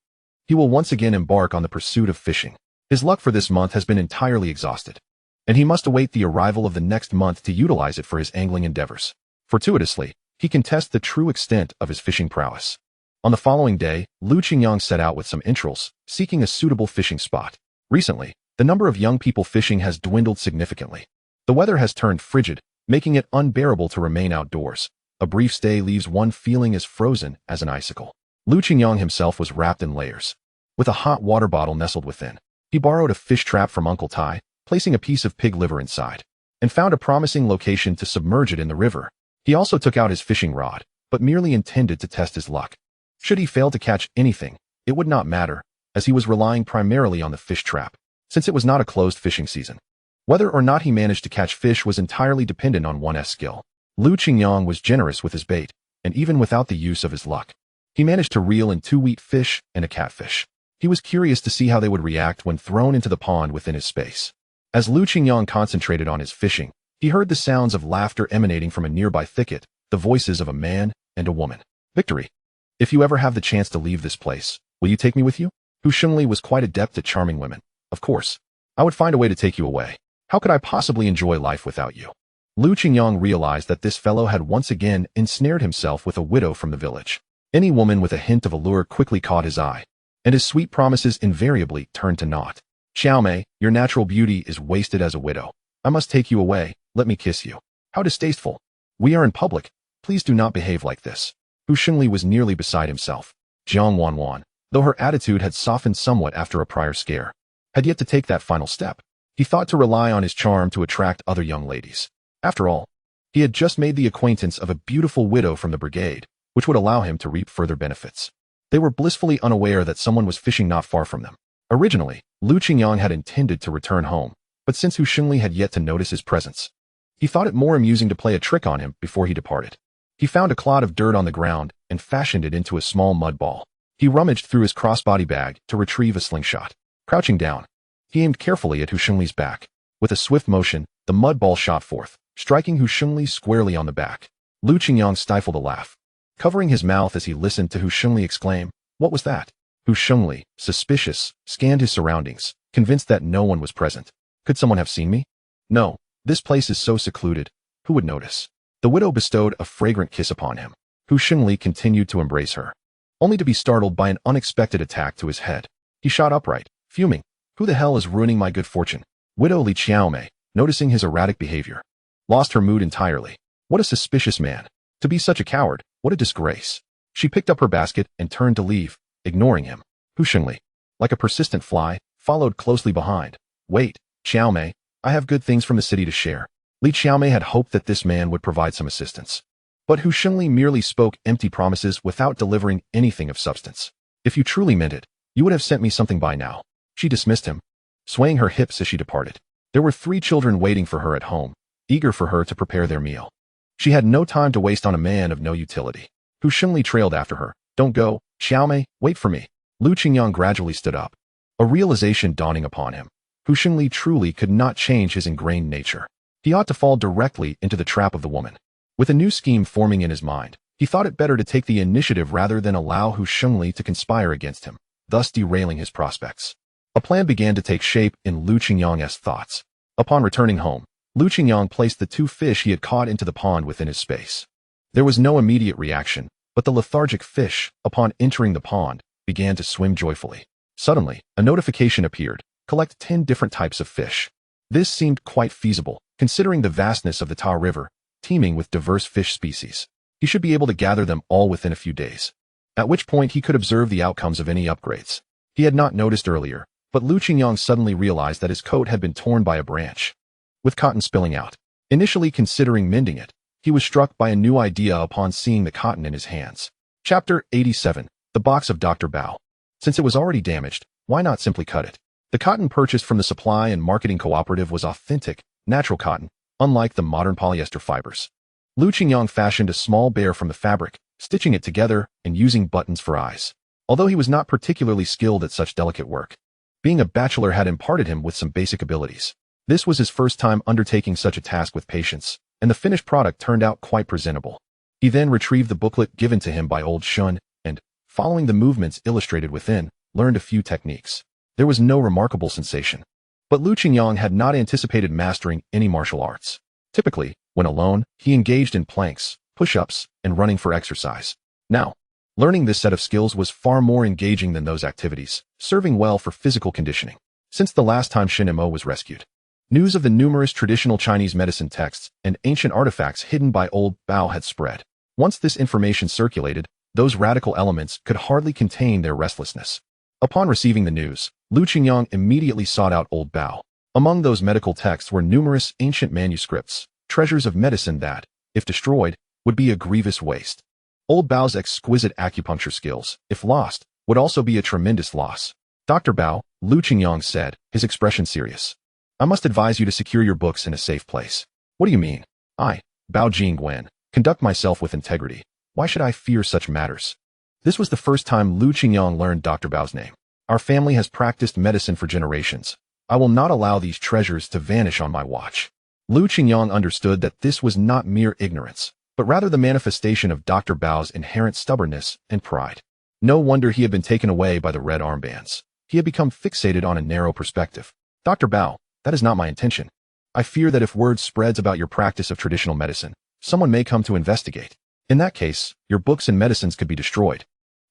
he will once again embark on the pursuit of fishing. His luck for this month has been entirely exhausted, and he must await the arrival of the next month to utilize it for his angling endeavors. Fortuitously, he can test the true extent of his fishing prowess. On the following day, Qingyang set out with some entrails, seeking a suitable fishing spot. Recently, the number of young people fishing has dwindled significantly. The weather has turned frigid, making it unbearable to remain outdoors. A brief stay leaves one feeling as frozen as an icicle. Qingyang himself was wrapped in layers, with a hot water bottle nestled within. He borrowed a fish trap from Uncle Tai, placing a piece of pig liver inside, and found a promising location to submerge it in the river. He also took out his fishing rod, but merely intended to test his luck. Should he fail to catch anything, it would not matter, as he was relying primarily on the fish trap, since it was not a closed fishing season. Whether or not he managed to catch fish was entirely dependent on one's skill. Qingyang was generous with his bait, and even without the use of his luck, he managed to reel in 2 wheat fish and a catfish. He was curious to see how they would react when thrown into the pond within his space. As Qingyang concentrated on his fishing, he heard the sounds of laughter emanating from a nearby thicket, the voices of a man and a woman. "Victory. If you ever have the chance to leave this place, will you take me with you?" Shunimo was quite adept at charming women. "Of course. I would find a way to take you away. How could I possibly enjoy life without you?" Qingyang realized that this fellow had once again ensnared himself with a widow from the village. Any woman with a hint of allure quickly caught his eye, and his sweet promises invariably turned to naught. "Xiaomei, your natural beauty is wasted as a widow. I must take you away. Let me kiss you." "How distasteful. We are in public. Please do not behave like this." Shunimo was nearly beside himself. Jiang Wanwan, though her attitude had softened somewhat after a prior scare, had yet to take that final step. He thought to rely on his charm to attract other young ladies. After all, he had just made the acquaintance of a beautiful widow from the brigade, which would allow him to reap further benefits. They were blissfully unaware that someone was fishing not far from them. Originally, Lu Qingyang had intended to return home, but since Hu Shengli had yet to notice his presence, he thought it more amusing to play a trick on him before he departed. He found a clod of dirt on the ground and fashioned it into a small mud ball. He rummaged through his crossbody bag to retrieve a slingshot. Crouching down, he aimed carefully at Hu Shengli's back. With a swift motion, the mud ball shot forth, striking Hu Shengli squarely on the back. Lu Qingyang stifled a laugh, covering his mouth as he listened to Hu Shengli exclaim, "What was that?" Hu Shengli, suspicious, scanned his surroundings, convinced that no one was present. Could someone have seen me? No, this place is so secluded. Who would notice? The widow bestowed a fragrant kiss upon him. Hu Shengli continued to embrace her, only to be startled by an unexpected attack to his head. He shot upright, fuming. Who the hell is ruining my good fortune? Widow Li Qiaomei, noticing his erratic behavior, lost her mood entirely. What a suspicious man. To be such a coward, what a disgrace. She picked up her basket and turned to leave, ignoring him. Hu Shengli, like a persistent fly, followed closely behind. Wait, Qiaomei, I have good things from the city to share. Li Qiaomei had hoped that this man would provide some assistance. But Hu Shengli merely spoke empty promises without delivering anything of substance. If you truly meant it, you would have sent me something by now. She dismissed him, swaying her hips as she departed. There were 3 children waiting for her at home, eager for her to prepare their meal. She had no time to waste on a man of no utility. Hu Shengli trailed after her. Don't go, Xiaomei, wait for me. Lu Qingyang gradually stood up, a realization dawning upon him. Hu Shengli truly could not change his ingrained nature. He ought to fall directly into the trap of the woman. With a new scheme forming in his mind, he thought it better to take the initiative rather than allow Hu Shengli to conspire against him, thus derailing his prospects. A plan began to take shape in Lu Qingyang's thoughts. Upon returning home, Lu Qingyang placed the 2 fish he had caught into the pond within his space. There was no immediate reaction, but the lethargic fish, upon entering the pond, began to swim joyfully. Suddenly, a notification appeared. Collect 10 different types of fish. This seemed quite feasible, considering the vastness of the Ta River, teeming with diverse fish species. He should be able to gather them all within a few days, at which point he could observe the outcomes of any upgrades. He had not noticed earlier, but Lu Qingyang suddenly realized that his coat had been torn by a branch, with cotton spilling out. Initially considering mending it, he was struck by a new idea upon seeing the cotton in his hands. Chapter 87. The Box of Dr. Bao. Since it was already damaged, why not simply cut it? The cotton purchased from the Supply and Marketing Cooperative was authentic, natural cotton, unlike the modern polyester fibers. Lu Qingyang fashioned a small bear from the fabric, stitching it together and using buttons for eyes. Although he was not particularly skilled at such delicate work, being a bachelor had imparted him with some basic abilities. This was his first time undertaking such a task with patience, and the finished product turned out quite presentable. He then retrieved the booklet given to him by old Shun, and, following the movements illustrated within, learned a few techniques. There was no remarkable sensation. But Lu Qingyang had not anticipated mastering any martial arts. Typically, when alone, he engaged in planks, push-ups, and running for exercise. Now, learning this set of skills was far more engaging than those activities, serving well for physical conditioning. Since the last time Shunimo was rescued, news of the numerous traditional Chinese medicine texts and ancient artifacts hidden by old Bao had spread. Once this information circulated, those radical elements could hardly contain their restlessness. Upon receiving the news, Lu Qingyang immediately sought out old Bao. Among those medical texts were numerous ancient manuscripts, treasures of medicine that, if destroyed, would be a grievous waste. Old Bao's exquisite acupuncture skills, if lost, would also be a tremendous loss. Dr. Bao, Lu Qingyang said, his expression serious. I must advise you to secure your books in a safe place. What do you mean? I, Bao Jingwen, conduct myself with integrity. Why should I fear such matters? This was the first time Lu Qingyang learned Dr. Bao's name. Our family has practiced medicine for generations. I will not allow these treasures to vanish on my watch. Lu Qingyang understood that this was not mere ignorance, but rather the manifestation of Dr. Bao's inherent stubbornness and pride. No wonder he had been taken away by the red armbands. He had become fixated on a narrow perspective. Dr. Bao, that is not my intention. I fear that if word spreads about your practice of traditional medicine, someone may come to investigate. In that case, your books and medicines could be destroyed,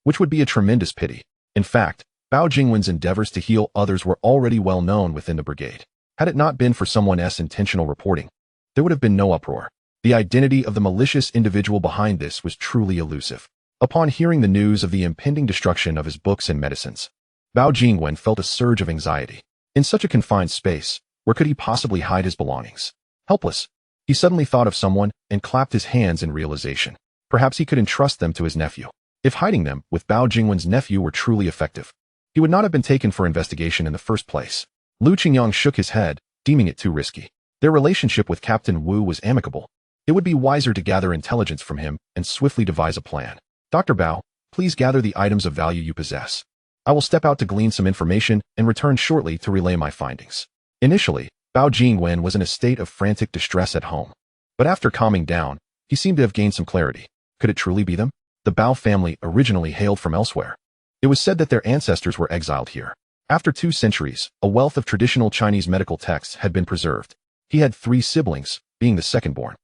which would be a tremendous pity. In fact, Bao Jingwen's endeavors to heal others were already well known within the brigade. Had it not been for someone's intentional reporting, there would have been no uproar. The identity of the malicious individual behind this was truly elusive. Upon hearing the news of the impending destruction of his books and medicines, Bao Jingwen felt a surge of anxiety. In such a confined space, Where could he possibly hide his belongings? Helpless, he suddenly thought of someone and clapped his hands in realization. Perhaps he could entrust them to his nephew. If hiding them with Bao Jingwen's nephew were truly effective, he would not have been taken for investigation in the first place. Lu Qingyang shook his head, deeming it too risky. Their relationship with Captain Wu was amicable. It would be wiser to gather intelligence from him and swiftly devise a plan. Dr. Bao, please gather the items of value you possess. I will step out to glean some information and return shortly to relay my findings. Initially, Bao Jingwen was in a state of frantic distress at home. But after calming down, he seemed to have gained some clarity. Could it truly be them? The Bao family originally hailed from elsewhere. It was said that their ancestors were exiled here. After 2 centuries, a wealth of traditional Chinese medical texts had been preserved. He had 3 siblings, being the second-born.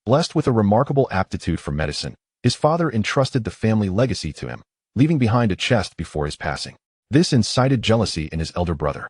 Blessed with a remarkable aptitude for medicine, his father entrusted the family legacy to him, leaving behind a chest before his passing. This incited jealousy in his elder brother,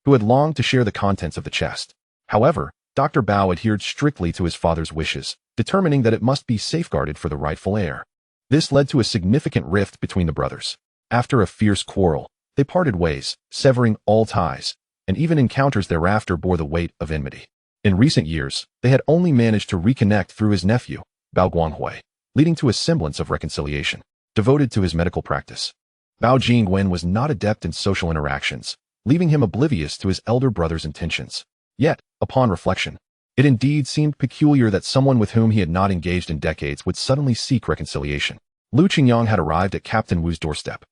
who had longed to share the contents of the chest. However, Dr. Bao adhered strictly to his father's wishes, determining that it must be safeguarded for the rightful heir. This led to a significant rift between the brothers. After a fierce quarrel, they parted ways, severing all ties, and even encounters thereafter bore the weight of enmity. In recent years, they had only managed to reconnect through his nephew, Bao Guanghui, leading to a semblance of reconciliation. Devoted to his medical practice, Bao Jingwen was not adept in social interactions, leaving him oblivious to his elder brother's intentions. Yet, upon reflection, it indeed seemed peculiar that someone with whom he had not engaged in decades would suddenly seek reconciliation. Lu Qingyang had arrived at Captain Wu's doorstep,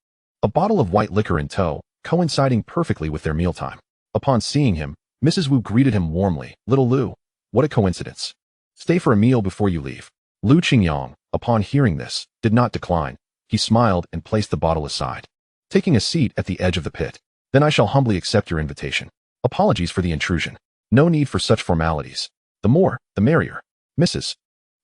a bottle of white liquor in tow, coinciding perfectly with their mealtime. Upon seeing him, Mrs. Wu greeted him warmly. "Little Lu, what a coincidence. Stay for a meal before you leave." Lu Qingyang, upon hearing this, did not decline. He smiled and placed the bottle aside, taking a seat at the edge of the pit. "Then I shall humbly accept your invitation. Apologies for the intrusion. No need for such formalities. The more, the merrier." Mrs.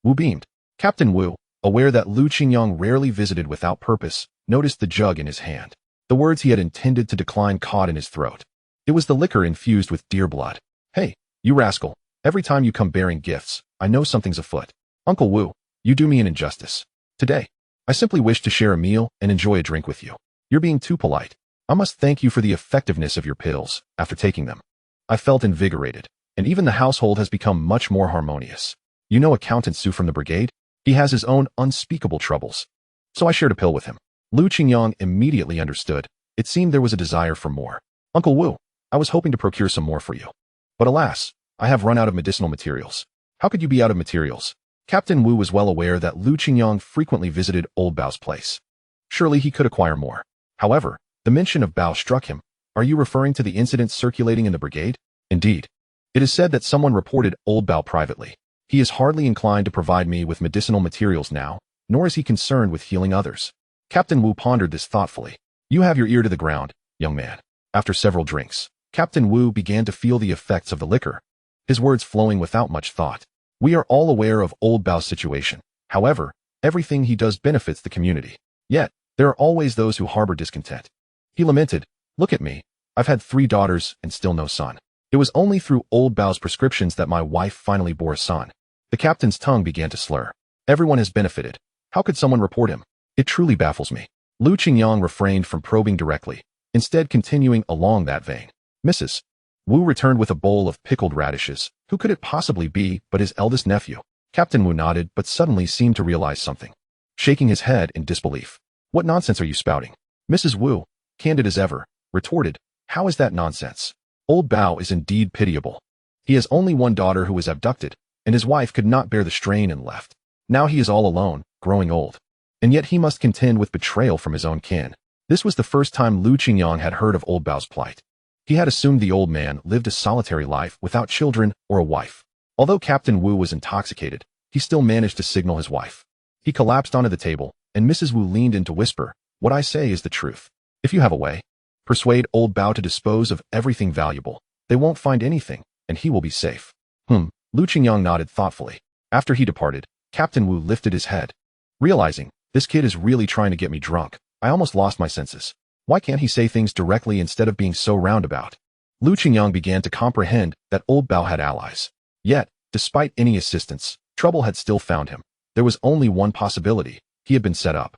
Wu beamed. Captain Wu, aware that Lu Qingyang rarely visited without purpose, noticed the jug in his hand. The words he had intended to decline caught in his throat. It was the liquor infused with deer blood. "Hey, you rascal, every time you come bearing gifts, I know something's afoot. Uncle Wu, you do me an injustice. Today, I simply wish to share a meal and enjoy a drink with you. You're being too polite. I must thank you for the effectiveness of your pills. After taking them, I felt invigorated, and even the household has become much more harmonious. You know Accountant Su from the brigade? He has his own unspeakable troubles. So I shared a pill with him." Lu Qingyang immediately understood. It seemed there was a desire for more. "Uncle Wu, I was hoping to procure some more for you. But alas, I have run out of medicinal materials." "How could you be out of materials?" Captain Wu was well aware that Lu Qingyang frequently visited old Bao's place. Surely he could acquire more. However, the mention of Bao struck him. "Are you referring to the incidents circulating in the brigade?" "Indeed. It is said that someone reported old Bao privately. He is hardly inclined to provide me with medicinal materials now, nor is he concerned with healing others." Captain Wu pondered this thoughtfully. "You have your ear to the ground, young man." After several drinks, Captain Wu began to feel the effects of the liquor, his words flowing without much thought. "We are all aware of old Bao's situation. However, everything he does benefits the community. Yet, there are always those who harbor discontent." He lamented, "Look at me. I've had 3 daughters and still no son. It was only through old Bao's prescriptions that my wife finally bore a son." The captain's tongue began to slur. "Everyone has benefited. How could someone report him? It truly baffles me." Lu Qingyang refrained from probing directly, instead continuing along that vein. Mrs. Wu returned with a bowl of pickled radishes. Who could it possibly be but his eldest nephew? Captain Wu nodded but suddenly seemed to realize something, shaking his head in disbelief. "What nonsense are you spouting?" Mrs. Wu, candid as ever, retorted, "How is that nonsense? Old Bao is indeed pitiable. He has only one daughter who was abducted, and his wife could not bear the strain and left. Now he is all alone, growing old. And yet he must contend with betrayal from his own kin." This was the first time Lu Qingyang had heard of old Bao's plight. He had assumed the old man lived a solitary life without children or a wife. Although Captain Wu was intoxicated, he still managed to signal his wife. He collapsed onto the table, and Mrs. Wu leaned in to whisper, "What I say is the truth. If you have a way, persuade old Bao to dispose of everything valuable. They won't find anything, and he will be safe." Lu Qingyang nodded thoughtfully. After he departed, Captain Wu lifted his head. Realizing, this kid is really trying to get me drunk, I almost lost my senses. Why can't he say things directly instead of being so roundabout? Lu Qingyang began to comprehend that old Bao had allies. Yet, despite any assistance, trouble had still found him. There was only one possibility: he had been set up.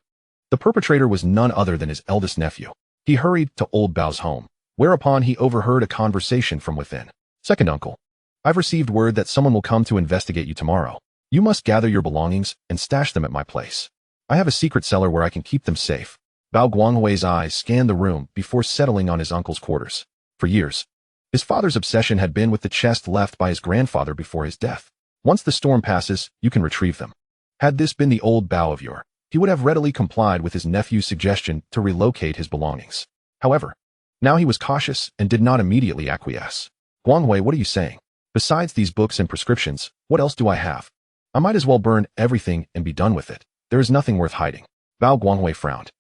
The perpetrator was none other than his eldest nephew. He hurried to old Bao's home, whereupon he overheard a conversation from within. Second uncle, I've received word that someone will come to investigate you tomorrow. You must gather your belongings and stash them at my place. I have a secret cellar where I can keep them safe. Bao Guanghui's eyes scanned the room before settling on his uncle's quarters. For years, his father's obsession had been with the chest left by his grandfather before his death. Once the storm passes, you can retrieve them. Had this been the old Bao of yore, he would have readily complied with his nephew's suggestion to relocate his belongings. However, now he was cautious and did not immediately acquiesce. Guanghui, what are you saying? Besides these books and prescriptions, what else do I have? I might as well burn everything and be done with it. There is nothing worth hiding. Bao Guanghui frowned,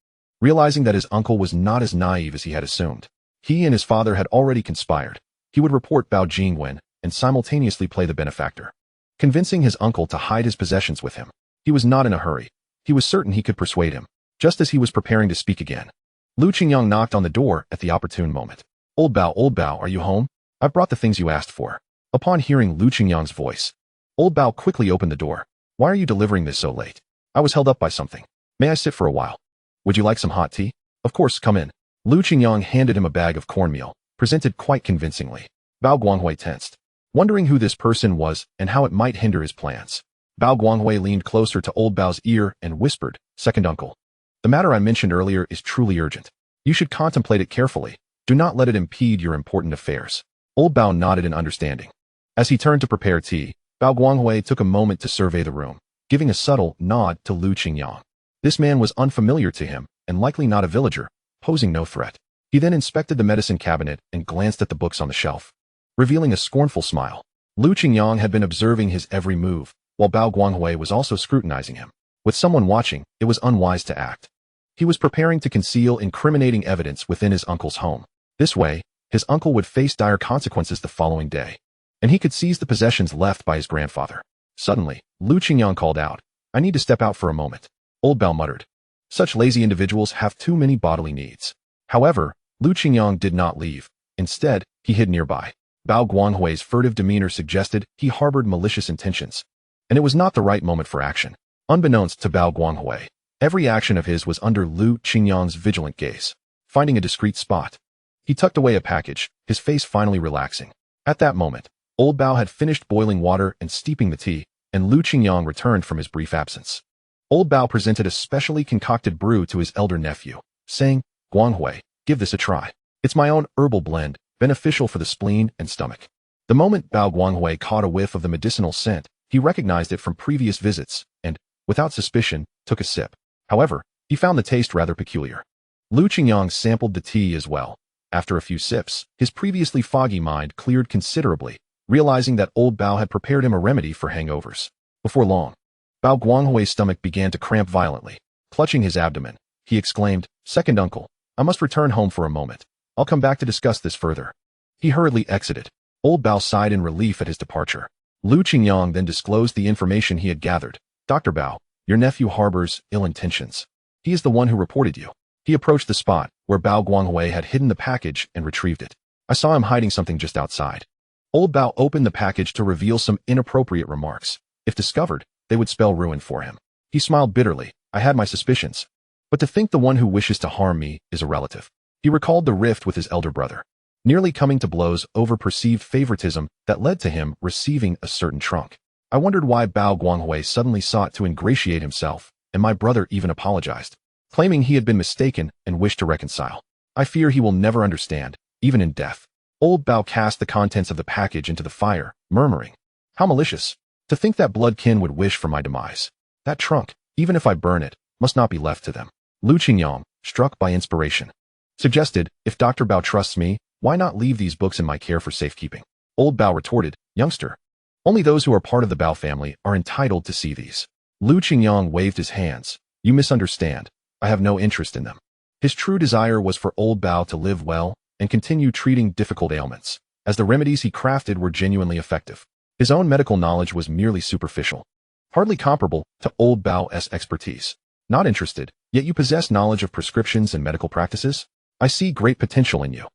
realizing that his uncle was not as naive as he had assumed. He and his father had already conspired. He would report Bao Jingwen and simultaneously play the benefactor, convincing his uncle to hide his possessions with him. He was not in a hurry. He was certain he could persuade him. Just as he was preparing to speak again, Lu Qingyang knocked on the door at the opportune moment. Old Bao, are you home? I've brought the things you asked for. Upon hearing Lu Qingyang's voice, Old Bao quickly opened the door. Why are you delivering this so late? I was held up by something. May I sit for a while? Would you like some hot tea? Of course, come in. Lu Qingyang handed him a bag of cornmeal, presented quite convincingly. Bao Guanghui tensed, wondering who this person was and how it might hinder his plans. Bao Guanghui leaned closer to Old Bao's ear and whispered, Second uncle, the matter I mentioned earlier is truly urgent. You should contemplate it carefully. Do not let it impede your important affairs. Old Bao nodded in understanding. As he turned to prepare tea, Bao Guanghui took a moment to survey the room, giving a subtle nod to Lu Qingyang. This man was unfamiliar to him and likely not a villager, posing no threat. He then inspected the medicine cabinet and glanced at the books on the shelf, revealing a scornful smile. Lu Qingyang had been observing his every move, while Bao Guanghui was also scrutinizing him. With someone watching, it was unwise to act. He was preparing to conceal incriminating evidence within his uncle's home. This way, his uncle would face dire consequences the following day, and he could seize the possessions left by his grandfather. Suddenly, Lu Qingyang called out, I need to step out for a moment. Old Bao muttered, such lazy individuals have too many bodily needs. However, Lu Qingyang did not leave. Instead, he hid nearby. Bao Guanghui's furtive demeanor suggested he harbored malicious intentions, and it was not the right moment for action. Unbeknownst to Bao Guanghui, every action of his was under Lu Qingyang's vigilant gaze. Finding a discreet spot, he tucked away a package, his face finally relaxing. At that moment, Old Bao had finished boiling water and steeping the tea, and Lu Qingyang returned from his brief absence. Old Bao presented a specially concocted brew to his elder nephew, saying, Guanghui, give this a try. It's my own herbal blend, beneficial for the spleen and stomach. The moment Bao Guanghui caught a whiff of the medicinal scent, he recognized it from previous visits, and, without suspicion, took a sip. However, he found the taste rather peculiar. Lu Qingyang sampled the tea as well. After a few sips, his previously foggy mind cleared considerably, realizing that Old Bao had prepared him a remedy for hangovers. Before long, Bao Guanghui's stomach began to cramp violently. Clutching his abdomen, he exclaimed, Second uncle, I must return home for a moment. I'll come back to discuss this further. He hurriedly exited. Old Bao sighed in relief at his departure. Lu Qingyang then disclosed the information he had gathered. Dr. Bao, your nephew harbors ill intentions. He is the one who reported you. He approached the spot where Bao Guanghui had hidden the package and retrieved it. I saw him hiding something just outside. Old Bao opened the package to reveal some inappropriate remarks. If discovered, they would spell ruin for him. He smiled bitterly. I had my suspicions. But to think the one who wishes to harm me is a relative. He recalled the rift with his elder brother, nearly coming to blows over perceived favoritism that led to him receiving a certain trunk. I wondered why Bao Guanghui suddenly sought to ingratiate himself, and my brother even apologized, claiming he had been mistaken and wished to reconcile. I fear he will never understand, even in death. Old Bao cast the contents of the package into the fire, murmuring, How malicious! To think that bloodkin would wish for my demise. That trunk, even if I burn it, must not be left to them. Lu Qingyang, struck by inspiration, suggested, If Dr. Bao trusts me, why not leave these books in my care for safekeeping? Old Bao retorted, Youngster, only those who are part of the Bao family are entitled to see these. Lu Qingyang waved his hands. You misunderstand. I have no interest in them. His true desire was for Old Bao to live well and continue treating difficult ailments, as the remedies he crafted were genuinely effective. His own medical knowledge was merely superficial, hardly comparable to Old Bao's expertise. Not interested, yet you possess knowledge of prescriptions and medical practices? I see great potential in you.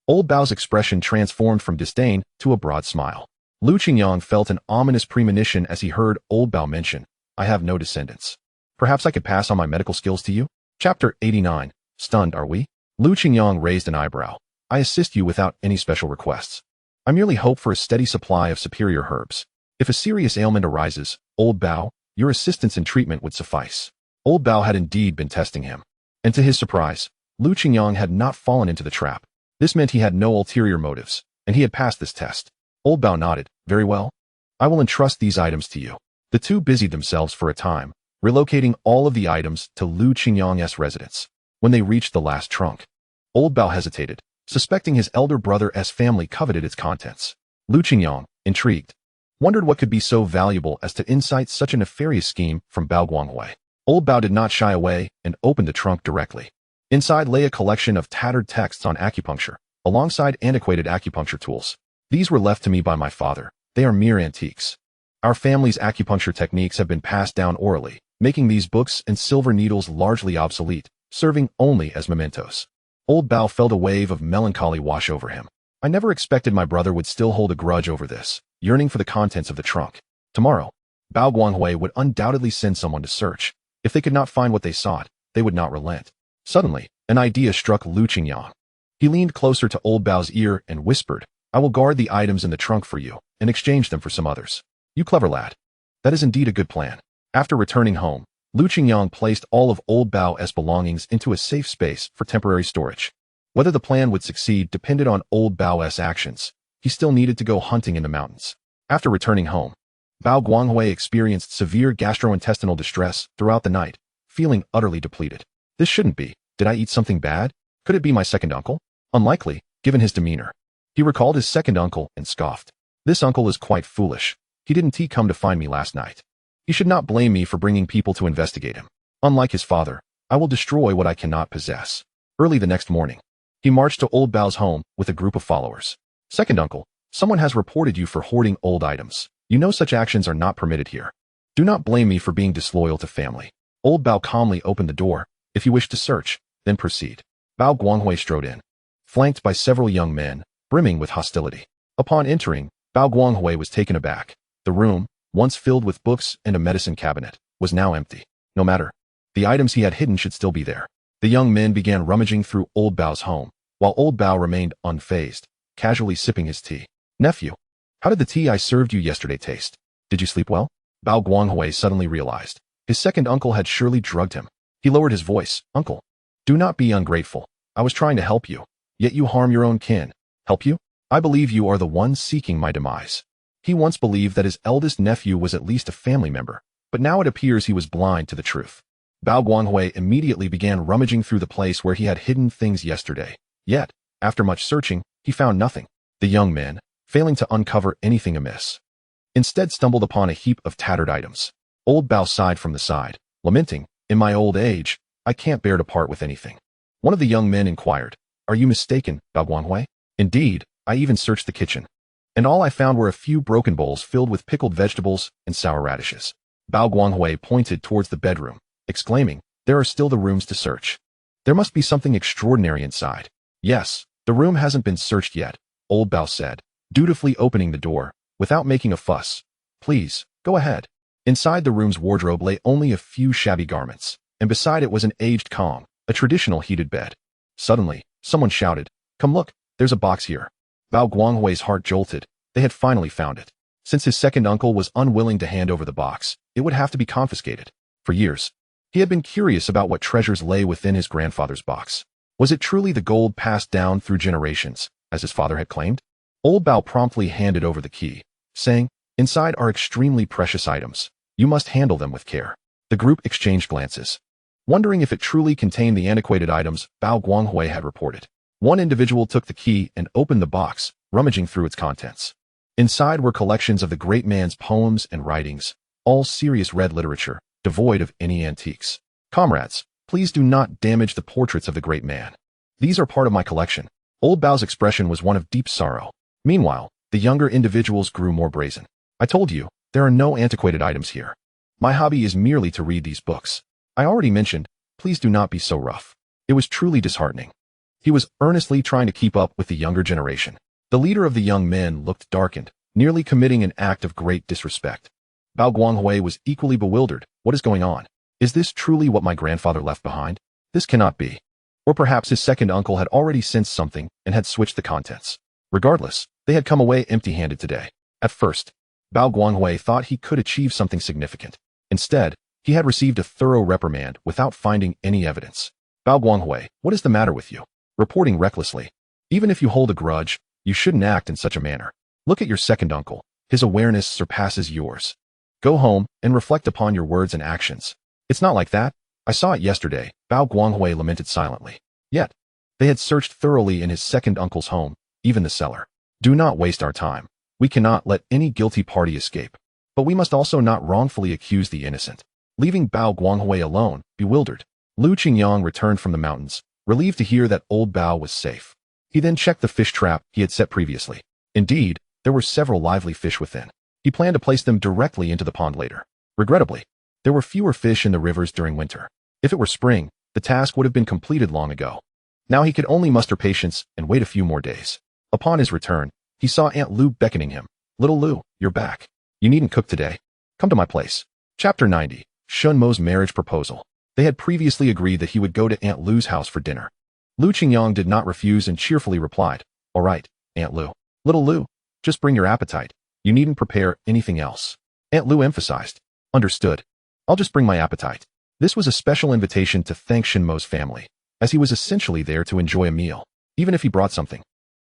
Old Bao's expression transformed from disdain to a broad smile. Lu Qingyang felt an ominous premonition as he heard Old Bao mention, I have no descendants. Perhaps I could pass on my medical skills to you? Chapter 89. Stunned, are we? Lu Qingyang raised an eyebrow. I assist you without any special requests. I merely hope for a steady supply of superior herbs. If a serious ailment arises, old Bao, your assistance and treatment would suffice. Old Bao had indeed been testing him. And to his surprise, Qingyang had not fallen into the trap. This meant he had no ulterior motives, and he had passed this test. Old Bao nodded. Very well. I will entrust these items to you. The two busied themselves for a time, relocating all of the items to Qingyang's residence. When they reached the last trunk, old Bao hesitated, suspecting his elder brother's family coveted its contents. Qingyang, intrigued, wondered what could be so valuable as to incite such a nefarious scheme from Bao Guanghui. Old Bao did not shy away and opened the trunk directly. Inside lay a collection of tattered texts on acupuncture, alongside antiquated acupuncture tools. These were left to me by my father. They are mere antiques. Our family's acupuncture techniques have been passed down orally, making these books and silver needles largely obsolete, serving only as mementos. Old Bao felt a wave of melancholy wash over him. I never expected my brother would still hold a grudge over this, yearning for the contents of the trunk. Tomorrow, Bao Guanghui would undoubtedly send someone to search. If they could not find what they sought, they would not relent. Suddenly, an idea struck Qingyang. He leaned closer to old Bao's ear and whispered, I will guard the items in the trunk for you, and exchange them for some others. You clever lad. That is indeed a good plan. After returning home, Qingyang placed all of old Bao's belongings into a safe space for temporary storage. Whether the plan would succeed depended on old Bao's actions. He still needed to go hunting in the mountains. After returning home, Bao Guanghui experienced severe gastrointestinal distress throughout the night, feeling utterly depleted. This shouldn't be. Did I eat something bad? Could it be my second uncle? Unlikely, given his demeanor. He recalled his second uncle and scoffed. This uncle is quite foolish. He didn't come to find me last night. He should not blame me for bringing people to investigate him. Unlike his father, I will destroy what I cannot possess. Early the next morning, he marched to old Bao's home with a group of followers. Second uncle, someone has reported you for hoarding old items. You know such actions are not permitted here. Do not blame me for being disloyal to family. Old Bao calmly opened the door. If you wish to search, then proceed. Bao Guanghui strode in, flanked by several young men, brimming with hostility. Upon entering, Bao Guanghui was taken aback. The room, once filled with books and a medicine cabinet, was now empty. No matter. The items he had hidden should still be there. The young men began rummaging through old Bao's home, while old Bao remained unfazed, casually sipping his tea. Nephew, how did the tea I served you yesterday taste? Did you sleep well? Bao Guanghui suddenly realized. His second uncle had surely drugged him. He lowered his voice. Uncle, do not be ungrateful. I was trying to help you, yet you harm your own kin. Help you? I believe you are the one seeking my demise. He once believed that his eldest nephew was at least a family member, but now it appears he was blind to the truth. Bao Guanghui immediately began rummaging through the place where he had hidden things yesterday. Yet, after much searching, he found nothing. The young men, failing to uncover anything amiss, instead stumbled upon a heap of tattered items. Old Bao sighed from the side, lamenting, in my old age, I can't bear to part with anything. One of the young men inquired, are you mistaken, Bao Guanghui? Indeed, I even searched the kitchen, and all I found were a few broken bowls filled with pickled vegetables and sour radishes. Bao Guanghui pointed towards the bedroom, exclaiming, there are still the rooms to search. There must be something extraordinary inside. Yes, the room hasn't been searched yet, old Bao said, dutifully opening the door, without making a fuss. Please, go ahead. Inside the room's wardrobe lay only a few shabby garments, and beside it was an aged Kong, a traditional heated bed. Suddenly, someone shouted, come look, there's a box here. Bao Guanghui's heart jolted. They had finally found it. Since his second uncle was unwilling to hand over the box, it would have to be confiscated. For years, he had been curious about what treasures lay within his grandfather's box. Was it truly the gold passed down through generations, as his father had claimed? Old Bao promptly handed over the key, saying, inside are extremely precious items. You must handle them with care. The group exchanged glances, wondering if it truly contained the antiquated items Bao Guanghui had reported. One individual took the key and opened the box, rummaging through its contents. Inside were collections of the great man's poems and writings, all serious red literature, devoid of any antiques. Comrades, please do not damage the portraits of the great man. These are part of my collection. Old Bao's expression was one of deep sorrow. Meanwhile, the younger individuals grew more brazen. I told you, there are no antiquated items here. My hobby is merely to read these books. I already mentioned, please do not be so rough. It was truly disheartening. He was earnestly trying to keep up with the younger generation. The leader of the young men looked darkened, nearly committing an act of great disrespect. Bao Guanghui was equally bewildered. What is going on? Is this truly what my grandfather left behind? This cannot be. Or perhaps his second uncle had already sensed something and had switched the contents. Regardless, They had come away empty-handed today. At first, Bao Guanghui thought he could achieve something significant. Instead, he had received a thorough reprimand without finding any evidence. Bao Guanghui, what is the matter with you? Reporting recklessly. Even if you hold a grudge, you shouldn't act in such a manner. Look at your second uncle. His awareness surpasses yours. Go home and reflect upon your words and actions. It's not like that. I saw it yesterday, Bao Guanghui lamented silently. Yet, they had searched thoroughly in his second uncle's home, even the cellar. Do not waste our time. We cannot let any guilty party escape. But we must also not wrongfully accuse the innocent. Leaving Bao Guanghui alone, bewildered, Lu Qingyang returned from the mountains, relieved to hear that old Bao was safe. He then checked the fish trap he had set previously. Indeed, there were several lively fish within. He planned to place them directly into the pond later. Regrettably, there were fewer fish in the rivers during winter. If it were spring, the task would have been completed long ago. Now he could only muster patience and wait a few more days. Upon his return, he saw Aunt Lu beckoning him. Little Lu, you're back. You needn't cook today. Come to my place. Chapter 90. Shunimo's marriage proposal. They had previously agreed that he would go to Aunt Lu's house for dinner. Lu Qingyang did not refuse and cheerfully replied, All right, Aunt Lu. Little Lu, just bring your appetite. You needn't prepare anything else. Aunt Lu emphasized. Understood. I'll just bring my appetite. This was a special invitation to thank Shunimo's family, as he was essentially there to enjoy a meal. Even if he brought something,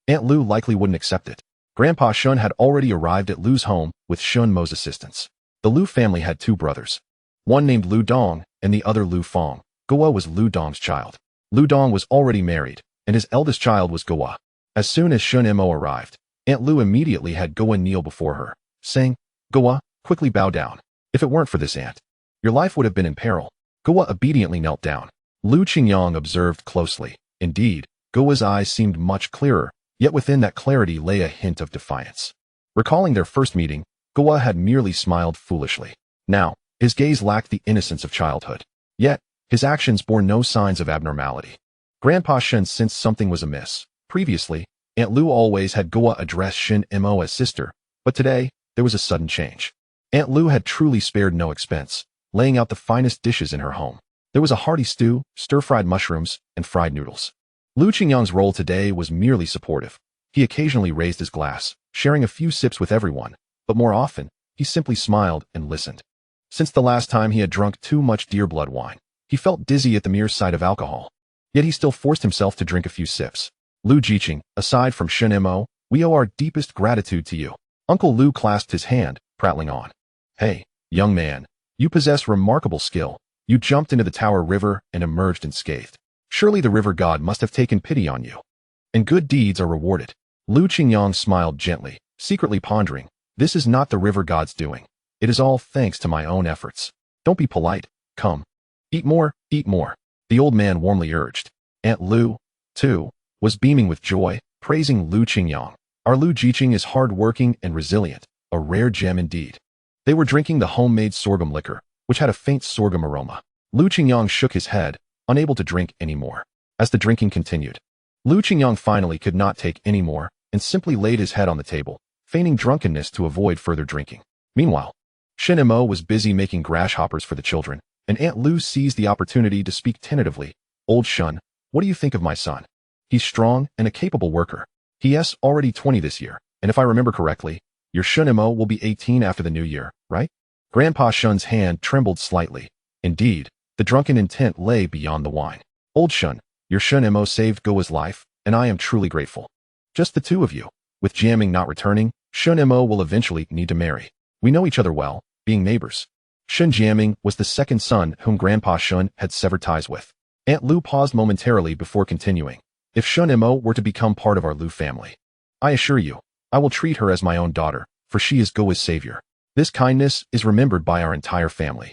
Aunt Lu likely wouldn't accept it. Grandpa Shun had already arrived at Lu's home with Shunimo's assistance. The Lu family had two brothers. One named Lu Dong and the other Lu Fong. Goa was Lu Dong's child. Lu Dong was already married, and his eldest child was Goa. As soon as Shunimo arrived, Aunt Lu immediately had Goa kneel before her, saying, Goa, quickly bow down. If it weren't for this aunt, your life would have been in peril. Goa obediently knelt down. Lu Qingyang observed closely. Indeed, Goa's eyes seemed much clearer, yet within that clarity lay a hint of defiance. Recalling their first meeting, Goa had merely smiled foolishly. Now, his gaze lacked the innocence of childhood. Yet, his actions bore no signs of abnormality. Grandpa Shun sensed something was amiss. Previously, Aunt Lu always had Goa address Shunimo as sister, but today, there was a sudden change. Aunt Lu had truly spared no expense, laying out the finest dishes in her home. There was a hearty stew, stir-fried mushrooms, and fried noodles. Lu Qingyang's role today was merely supportive. He occasionally raised his glass, sharing a few sips with everyone, but more often, he simply smiled and listened. Since the last time he had drunk too much deer blood wine, he felt dizzy at the mere sight of alcohol. Yet he still forced himself to drink a few sips. Lu Jiqing, aside from Shunimo, we owe our deepest gratitude to you. Uncle Lu clasped his hand, prattling on. Hey, young man, you possess remarkable skill. You jumped into the Tower River and emerged unscathed. Surely the river god must have taken pity on you. And good deeds are rewarded. Lu Qingyang smiled gently, secretly pondering, this is not the river god's doing. It is all thanks to my own efforts. Don't be polite. Come. Eat more, the old man warmly urged. Aunt Lu, too, was beaming with joy, praising Lu Qingyang. Our Lu Jiqing is hard-working and resilient, a rare gem indeed. They were drinking the homemade sorghum liquor, which had a faint sorghum aroma. Lu Qingyang shook his head, unable to drink any more. As the drinking continued, Lu Qingyang finally could not take any more and simply laid his head on the table, feigning drunkenness to avoid further drinking. Meanwhile, Shunimo was busy making grasshoppers for the children, and Aunt Lu seized the opportunity to speak tentatively. Old Shun, what do you think of my son? He's strong and a capable worker. He is already 20 this year, and if I remember correctly, your Shunimo will be 18 after the new year, right? Grandpa Shun's hand trembled slightly. Indeed, the drunken intent lay beyond the wine. Old Shun, your Shunimo saved Goa's life, and I am truly grateful. Just the two of you. With Jamming not returning, Shunimo will eventually need to marry. We know each other well, being neighbors. Shun Jamming was the second son whom Grandpa Shun had severed ties with. Aunt Lu paused momentarily before continuing. If Shunimo were to become part of our Lu family, I assure you, I will treat her as my own daughter, for she is Goa's savior. This kindness is remembered by our entire family,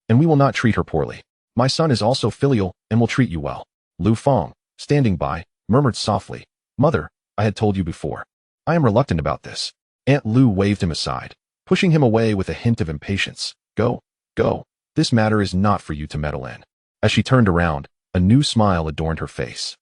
and we will not treat her poorly. My son is also filial and will treat you well. Lu Fong, standing by, murmured softly, Mother, I had told you before. I am reluctant about this. Aunt Lu waved him aside, pushing him away with a hint of impatience. Go. This matter is not for you to meddle in. As she turned around, a new smile adorned her face.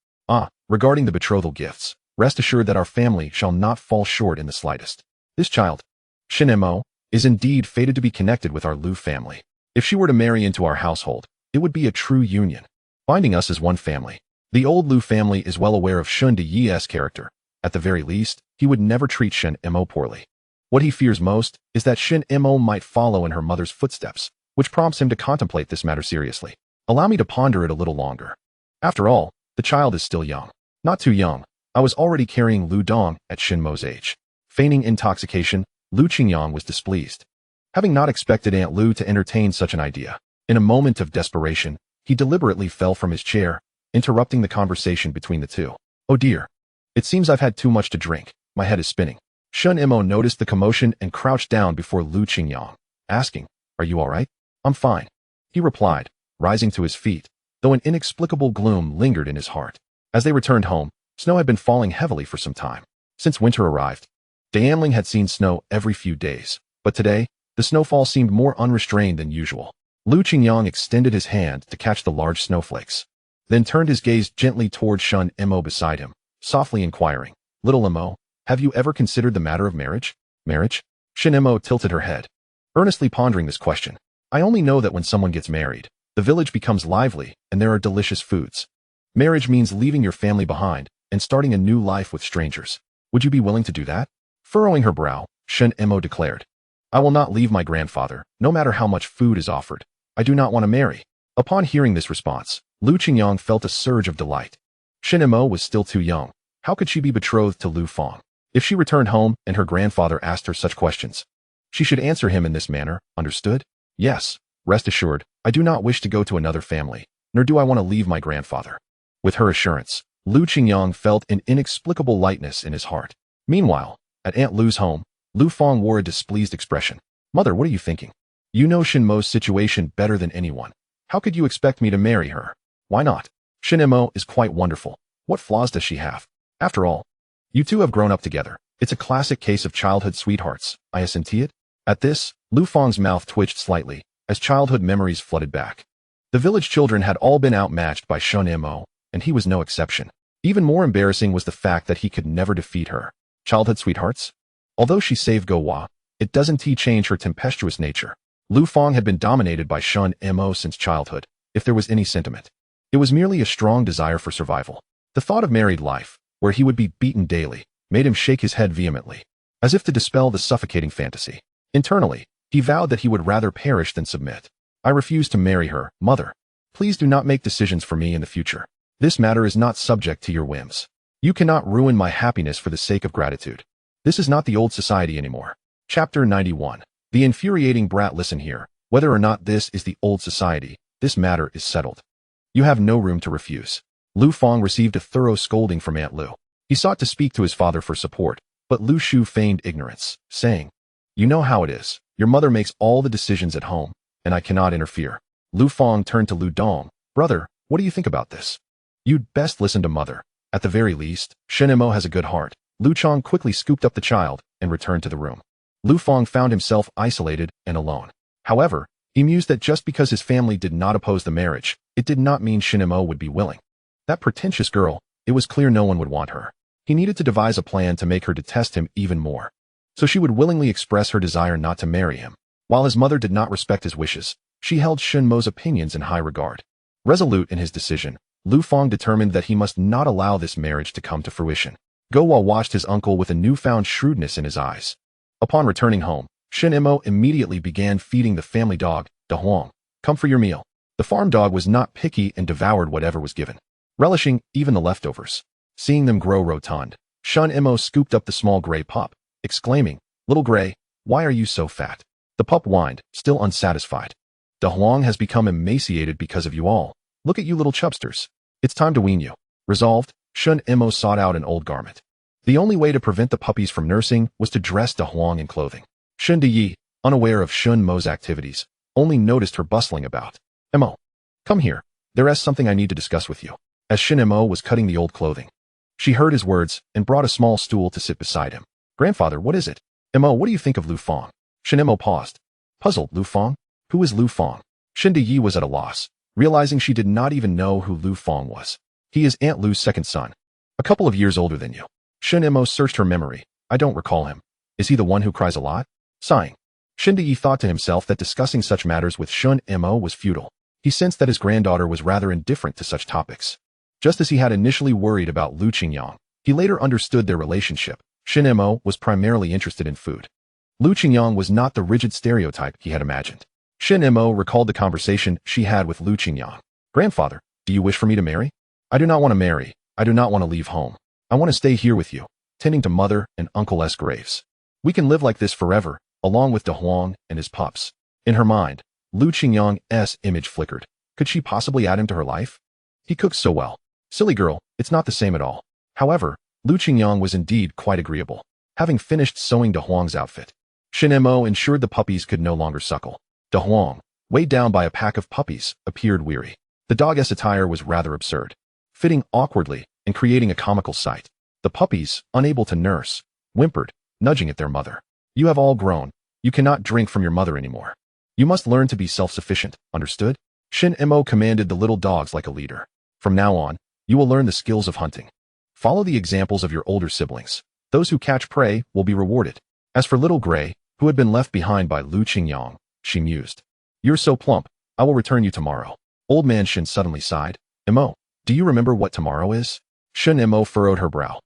Regarding the betrothal gifts, rest assured that our family shall not fall short in the slightest. This child, Shunimo, is indeed fated to be connected with our Lu family. If she were to marry into our household, it would be a true union, binding us as one family. The old Lu family is well aware of Shun De Yi's character. At the very least, he would never treat Shunimo poorly. What he fears most is that Shunimo might follow in her mother's footsteps, which prompts him to contemplate this matter seriously. Allow me to ponder it a little longer. After all, the child is still young. Not too young. I was already carrying Lu Dong at Shunimo's age. Feigning intoxication, Lu Qingyang was displeased. Having not expected Aunt Lu to entertain such an idea, in a moment of desperation, he deliberately fell from his chair, interrupting the conversation between the two. Oh dear. It seems I've had too much to drink. My head is spinning. Shunimo noticed the commotion and crouched down before Lu Qingyang, asking, "Are you all right?" "I'm fine," he replied, rising to his feet, though an inexplicable gloom lingered in his heart. As they returned home, snow had been falling heavily for some time. Since winter arrived, Dianling had seen snow every few days, but today, the snowfall seemed more unrestrained than usual. Lu Qingyang extended his hand to catch the large snowflakes, then turned his gaze gently toward Shunimo beside him, softly inquiring, "Little Imo, have you ever considered the matter of marriage?" "Marriage?" Shunimo tilted her head, earnestly pondering this question. "I only know that when someone gets married, the village becomes lively and there are delicious foods. Marriage means leaving your family behind and starting a new life with strangers. Would you be willing to do that?" Furrowing her brow, Shunimo declared, "I will not leave my grandfather, no matter how much food is offered. I do not want to marry." Upon hearing this response, Lu Qingyang felt a surge of delight. Shunimo was still too young. How could she be betrothed to Lu Fang? If she returned home and her grandfather asked her such questions, she should answer him in this manner, understood? "Yes, rest assured, I do not wish to go to another family, nor do I want to leave my grandfather." With her assurance, Lu Qingyang felt an inexplicable lightness in his heart. Meanwhile, at Aunt Lu's home, Lu Fang wore a displeased expression. "Mother, what are you thinking? You know Shinmo's situation better than anyone. How could you expect me to marry her?" "Why not? Shunimo is quite wonderful. What flaws does she have? After all, you two have grown up together. It's a classic case of childhood sweethearts. I assenti it." At this, Lu Fang's mouth twitched slightly, as childhood memories flooded back. The village children had all been outmatched by Shunimo, and he was no exception. Even more embarrassing was the fact that he could never defeat her. Childhood sweethearts? Although she saved Go-Wa, it doesn't change her tempestuous nature. Lu Fang had been dominated by Shunimo since childhood, if there was any sentiment. It was merely a strong desire for survival. The thought of married life, where he would be beaten daily, made him shake his head vehemently, as if to dispel the suffocating fantasy. Internally, he vowed that he would rather perish than submit. "I refuse to marry her, mother. Please do not make decisions for me in the future. This matter is not subject to your whims. You cannot ruin my happiness for the sake of gratitude. This is not the old society anymore." Chapter 91. The infuriating brat. "Listen here. Whether or not this is the old society, this matter is settled. You have no room to refuse." Lu Fang received a thorough scolding from Aunt Lu. He sought to speak to his father for support, but Lu Shu feigned ignorance, saying, "You know how it is. Your mother makes all the decisions at home, and I cannot interfere." Lu Fang turned to Lu Dong. "Brother, what do you think about this?" "You'd best listen to mother. At the very least, Shunimo has a good heart." Lu Chong quickly scooped up the child and returned to the room. Lu Fang found himself isolated and alone. However, he mused that just because his family did not oppose the marriage, it did not mean Shunimo would be willing. That pretentious girl, it was clear no one would want her. He needed to devise a plan to make her detest him even more, so she would willingly express her desire not to marry him. While his mother did not respect his wishes, she held Shunmo's opinions in high regard. Resolute in his decision, Lu Fang determined that he must not allow this marriage to come to fruition. Go-Wa watched his uncle with a newfound shrewdness in his eyes. Upon returning home, Shunimo immediately began feeding the family dog, Da Huang. "Come for your meal." The farm dog was not picky and devoured whatever was given, relishing even the leftovers. Seeing them grow rotund, Shunimo scooped up the small gray pup, exclaiming, "Little Gray, why are you so fat?" The pup whined, still unsatisfied. "Da Huang has become emaciated because of you all. Look at you little chubsters. It's time to wean you." Resolved, Shunimo sought out an old garment. The only way to prevent the puppies from nursing was to dress Da Huang in clothing. Shun Diyi, unaware of Shunmo's activities, only noticed her bustling about. "Imo, come here. There is something I need to discuss with you." As Shunimo was cutting the old clothing, she heard his words and brought a small stool to sit beside him. "Grandfather, what is it?" "Imo, what do you think of Lu Fang?" Shunimo paused. Puzzled, Lu Fang? Who is Lu Fang? Shun Diyi was at a loss, realizing she did not even know who Lu Fang was. "He is Aunt Lu's second son. A couple of years older than you." Shunimo searched her memory. "I don't recall him. Is he the one who cries a lot?" Sighing, Shundiyi thought to himself that discussing such matters with Shunimo was futile. He sensed that his granddaughter was rather indifferent to such topics. Just as he had initially worried about Lu Qingyang, he later understood their relationship, Shunimo was primarily interested in food. Lu Qingyang was not the rigid stereotype he had imagined. Shunimo recalled the conversation she had with Lu Qingyang. Grandfather, do you wish for me to marry? I do not want to marry. I do not want to leave home. I want to stay here with you, tending to mother and uncle's graves. We can live like this forever, along with De Huang and his pups. In her mind, Lu Qingyang's image flickered. Could she possibly add him to her life? He cooks so well. Silly girl, it's not the same at all. However, Lu Qingyang was indeed quite agreeable. Having finished sewing De Huang's outfit, Shunimo ensured the puppies could no longer suckle. De Huang, weighed down by a pack of puppies, appeared weary. The dog's attire was rather absurd, fitting awkwardly and creating a comical sight. The puppies, unable to nurse, whimpered, nudging at their mother. You have all grown. You cannot drink from your mother anymore. You must learn to be self-sufficient, understood? Shunimo commanded the little dogs like a leader. From now on, you will learn the skills of hunting. Follow the examples of your older siblings. Those who catch prey will be rewarded. As for Little Gray, who had been left behind by Lu Qingyang, she mused. You're so plump, I will return you tomorrow. Old man Shun suddenly sighed. Imo, do you remember what tomorrow is? Shunimo furrowed her brow.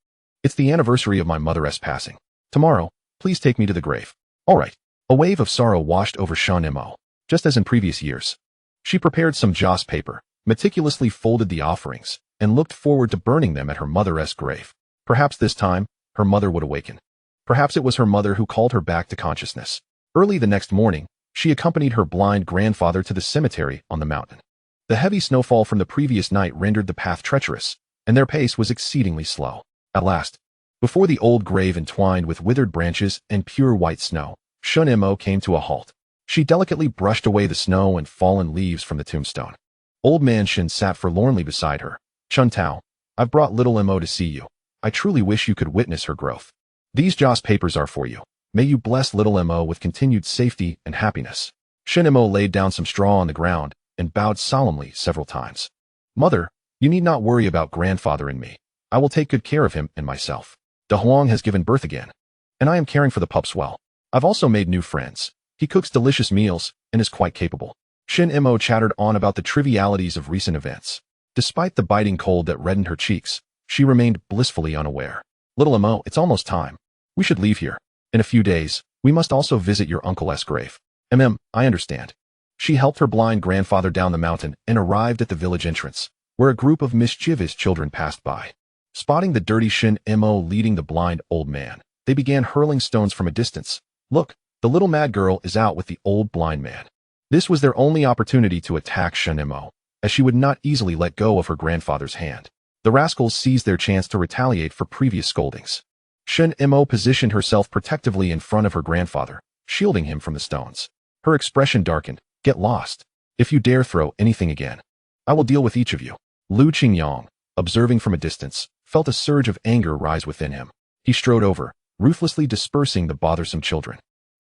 It's the anniversary of my mother's passing. Tomorrow, please take me to the grave. All right. A wave of sorrow washed over Shunimo, just as in previous years. She prepared some joss paper, meticulously folded the offerings, and looked forward to burning them at her mother's grave. Perhaps this time, her mother would awaken. Perhaps it was her mother who called her back to consciousness. Early the next morning, she accompanied her blind grandfather to the cemetery on the mountain. The heavy snowfall from the previous night rendered the path treacherous, and their pace was exceedingly slow. At last, before the old grave entwined with withered branches and pure white snow, Shunimo came to a halt. She delicately brushed away the snow and fallen leaves from the tombstone. Old man Shin sat forlornly beside her. Chun Tao, I've brought little Imo to see you. I truly wish you could witness her growth. These joss papers are for you. May you bless little Imo with continued safety and happiness. Shunimo laid down some straw on the ground and bowed solemnly several times. Mother, you need not worry about grandfather and me. I will take good care of him and myself. De Huang has given birth again, and I am caring for the pups well. I've also made new friends. He cooks delicious meals and is quite capable. Shunimo chattered on about the trivialities of recent events. Despite the biting cold that reddened her cheeks, she remained blissfully unaware. Little Imo, it's almost time. We should leave here. In a few days, we must also visit your uncle's grave. I understand. She helped her blind grandfather down the mountain and arrived at the village entrance, where a group of mischievous children passed by. Spotting the dirty Shunimo leading the blind old man, they began hurling stones from a distance. Look, the little mad girl is out with the old blind man. This was their only opportunity to attack Shunimo, as she would not easily let go of her grandfather's hand. The rascals seized their chance to retaliate for previous scoldings. Shunimo positioned herself protectively in front of her grandfather, shielding him from the stones. Her expression darkened. Get lost. If you dare throw anything again, I will deal with each of you. Lu Qingyang, observing from a distance, felt a surge of anger rise within him. He strode over, ruthlessly dispersing the bothersome children.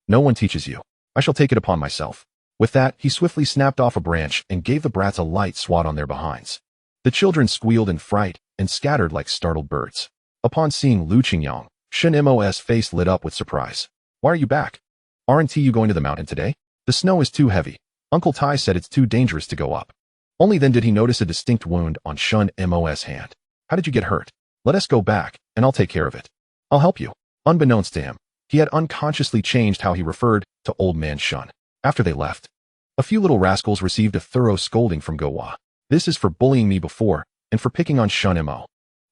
No one teaches you. I shall take it upon myself. With that, he swiftly snapped off a branch and gave the brats a light swat on their behinds. The children squealed in fright and scattered like startled birds. Upon seeing Lu Qingyang, Shunimo's face lit up with surprise. Why are you back? Aren't you going to the mountain today? The snow is too heavy. Uncle Tai said it's too dangerous to go up. Only then did he notice a distinct wound on Shunimo's hand. How did you get hurt? Let us go back, and I'll take care of it. I'll help you. Unbeknownst to him, he had unconsciously changed how he referred to old man Shun. After they left, a few little rascals received a thorough scolding from Go-Wa. This is for bullying me before, and for picking on Shunimo.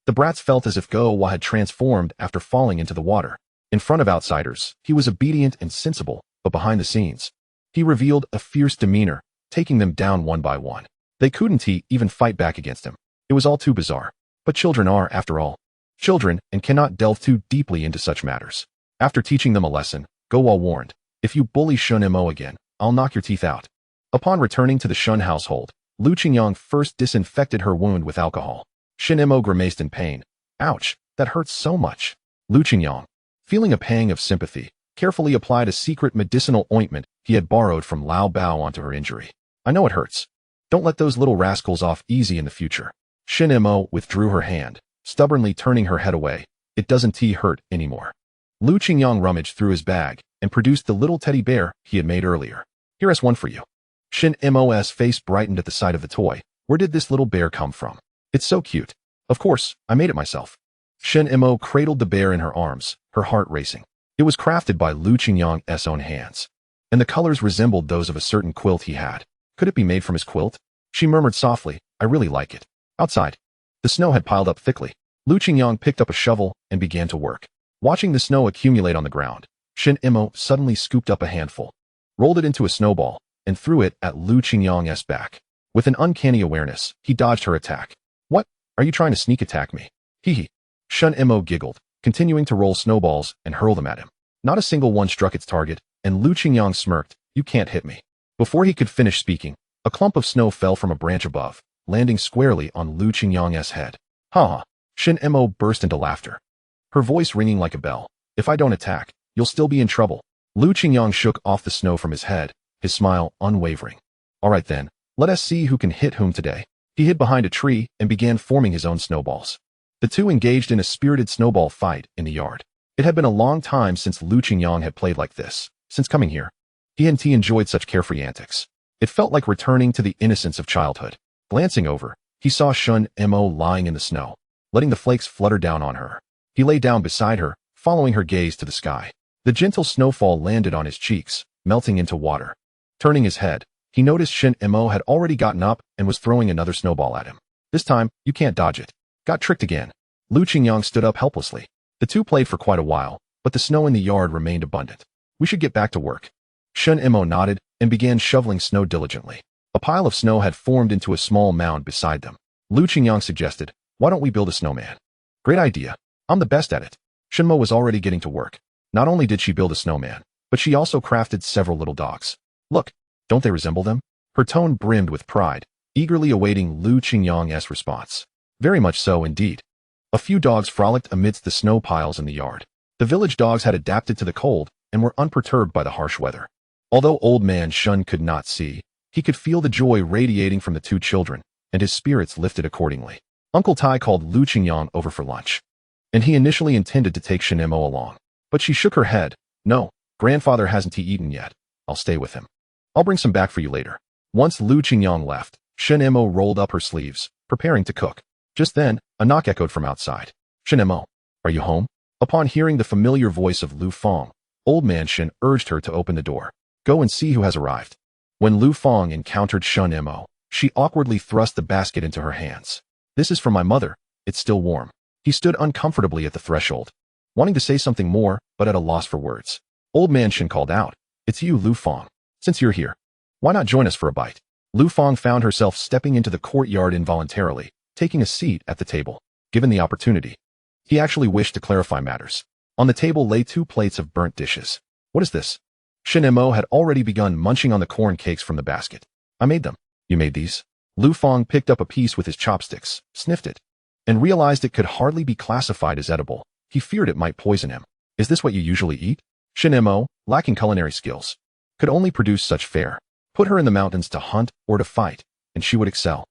The brats felt as if Go-Wa had transformed after falling into the water. In front of outsiders, he was obedient and sensible, but behind the scenes, he revealed a fierce demeanor, taking them down one by one. They couldn't even fight back against him. It was all too bizarre. But children are, after all, children and cannot delve too deeply into such matters. After teaching them a lesson, Go-Wa warned, if you bully Shunimo again, I'll knock your teeth out. Upon returning to the Shun household, Lu Qingyang first disinfected her wound with alcohol. Shunimo grimaced in pain. Ouch, that hurts so much. Lu Qingyang, feeling a pang of sympathy, carefully applied a secret medicinal ointment he had borrowed from Lao Bao onto her injury. I know it hurts. Don't let those little rascals off easy in the future. Shunimo withdrew her hand, stubbornly turning her head away. It doesn't hurt anymore. Lu Qingyang rummaged through his bag and produced the little teddy bear he had made earlier. Here is one for you. Shunimo's face brightened at the sight of the toy. Where did this little bear come from? It's so cute. Of course, I made it myself. Shunimo cradled the bear in her arms, her heart racing. It was crafted by Lu Qingyang's own hands, and the colors resembled those of a certain quilt he had. Could it be made from his quilt? She murmured softly, I really like it. Outside, the snow had piled up thickly. Lu Qingyang picked up a shovel and began to work. Watching the snow accumulate on the ground, Shunimo suddenly scooped up a handful, rolled it into a snowball, and threw it at Lu Qingyang's back. With an uncanny awareness, he dodged her attack. What? Are you trying to sneak attack me? Hee hee. Shunimo giggled, continuing to roll snowballs and hurl them at him. Not a single one struck its target, and Lu Qingyang smirked, you can't hit me. Before he could finish speaking, a clump of snow fell from a branch above, landing squarely on Lu Qingyang's head. Ha ha. Shunimo burst into laughter, her voice ringing like a bell. If I don't attack, you'll still be in trouble. Lu Qingyang shook off the snow from his head, his smile unwavering. All right then, let us see who can hit whom today. He hid behind a tree and began forming his own snowballs. The two engaged in a spirited snowball fight in the yard. It had been a long time since Lu Qingyang had played like this. Since coming here, he enjoyed such carefree antics. It felt like returning to the innocence of childhood. Glancing over, he saw Shunimo lying in the snow, letting the flakes flutter down on her. He lay down beside her, following her gaze to the sky. The gentle snowfall landed on his cheeks, melting into water. Turning his head, he noticed Shunimo had already gotten up and was throwing another snowball at him. This time, you can't dodge it. Got tricked again. Lu Qingyang stood up helplessly. The two played for quite a while, but the snow in the yard remained abundant. We should get back to work. Shunimo nodded and began shoveling snow diligently. A pile of snow had formed into a small mound beside them. Lu Qingyang suggested, why don't we build a snowman? Great idea. I'm the best at it. Shunimo was already getting to work. Not only did she build a snowman, but she also crafted several little dogs. Look, don't they resemble them? Her tone brimmed with pride, eagerly awaiting Lu Qingyang's response. Very much so indeed. A few dogs frolicked amidst the snow piles in the yard. The village dogs had adapted to the cold and were unperturbed by the harsh weather. Although old man Shun could not see, he could feel the joy radiating from the two children, and his spirits lifted accordingly. Uncle Tai called Lu Qingyang over for lunch, and he initially intended to take Shunimo along. But she shook her head. No, grandfather hasn't eaten yet. I'll stay with him. I'll bring some back for you later. Once Lu Qingyang left, Shunimo rolled up her sleeves, preparing to cook. Just then, a knock echoed from outside. Shunimo, are you home? Upon hearing the familiar voice of Lu Fong, old man Shun urged her to open the door. Go and see who has arrived. When Lu Fong encountered Shunimo, she awkwardly thrust the basket into her hands. This is from my mother. It's still warm. He stood uncomfortably at the threshold, wanting to say something more, but at a loss for words. Old man Shun called out, it's you, Lu Fong. Since you're here, why not join us for a bite? Lu Fong found herself stepping into the courtyard involuntarily, taking a seat at the table. Given the opportunity, he actually wished to clarify matters. On the table lay 2 plates of burnt dishes. What is this? Shunimo had already begun munching on the corn cakes from the basket. I made them. You made these? Lu Fong picked up a piece with his chopsticks, sniffed it, and realized it could hardly be classified as edible. He feared it might poison him. Is this what you usually eat? Shunimo, lacking culinary skills, could only produce such fare. Put her in the mountains to hunt or to fight, and she would excel.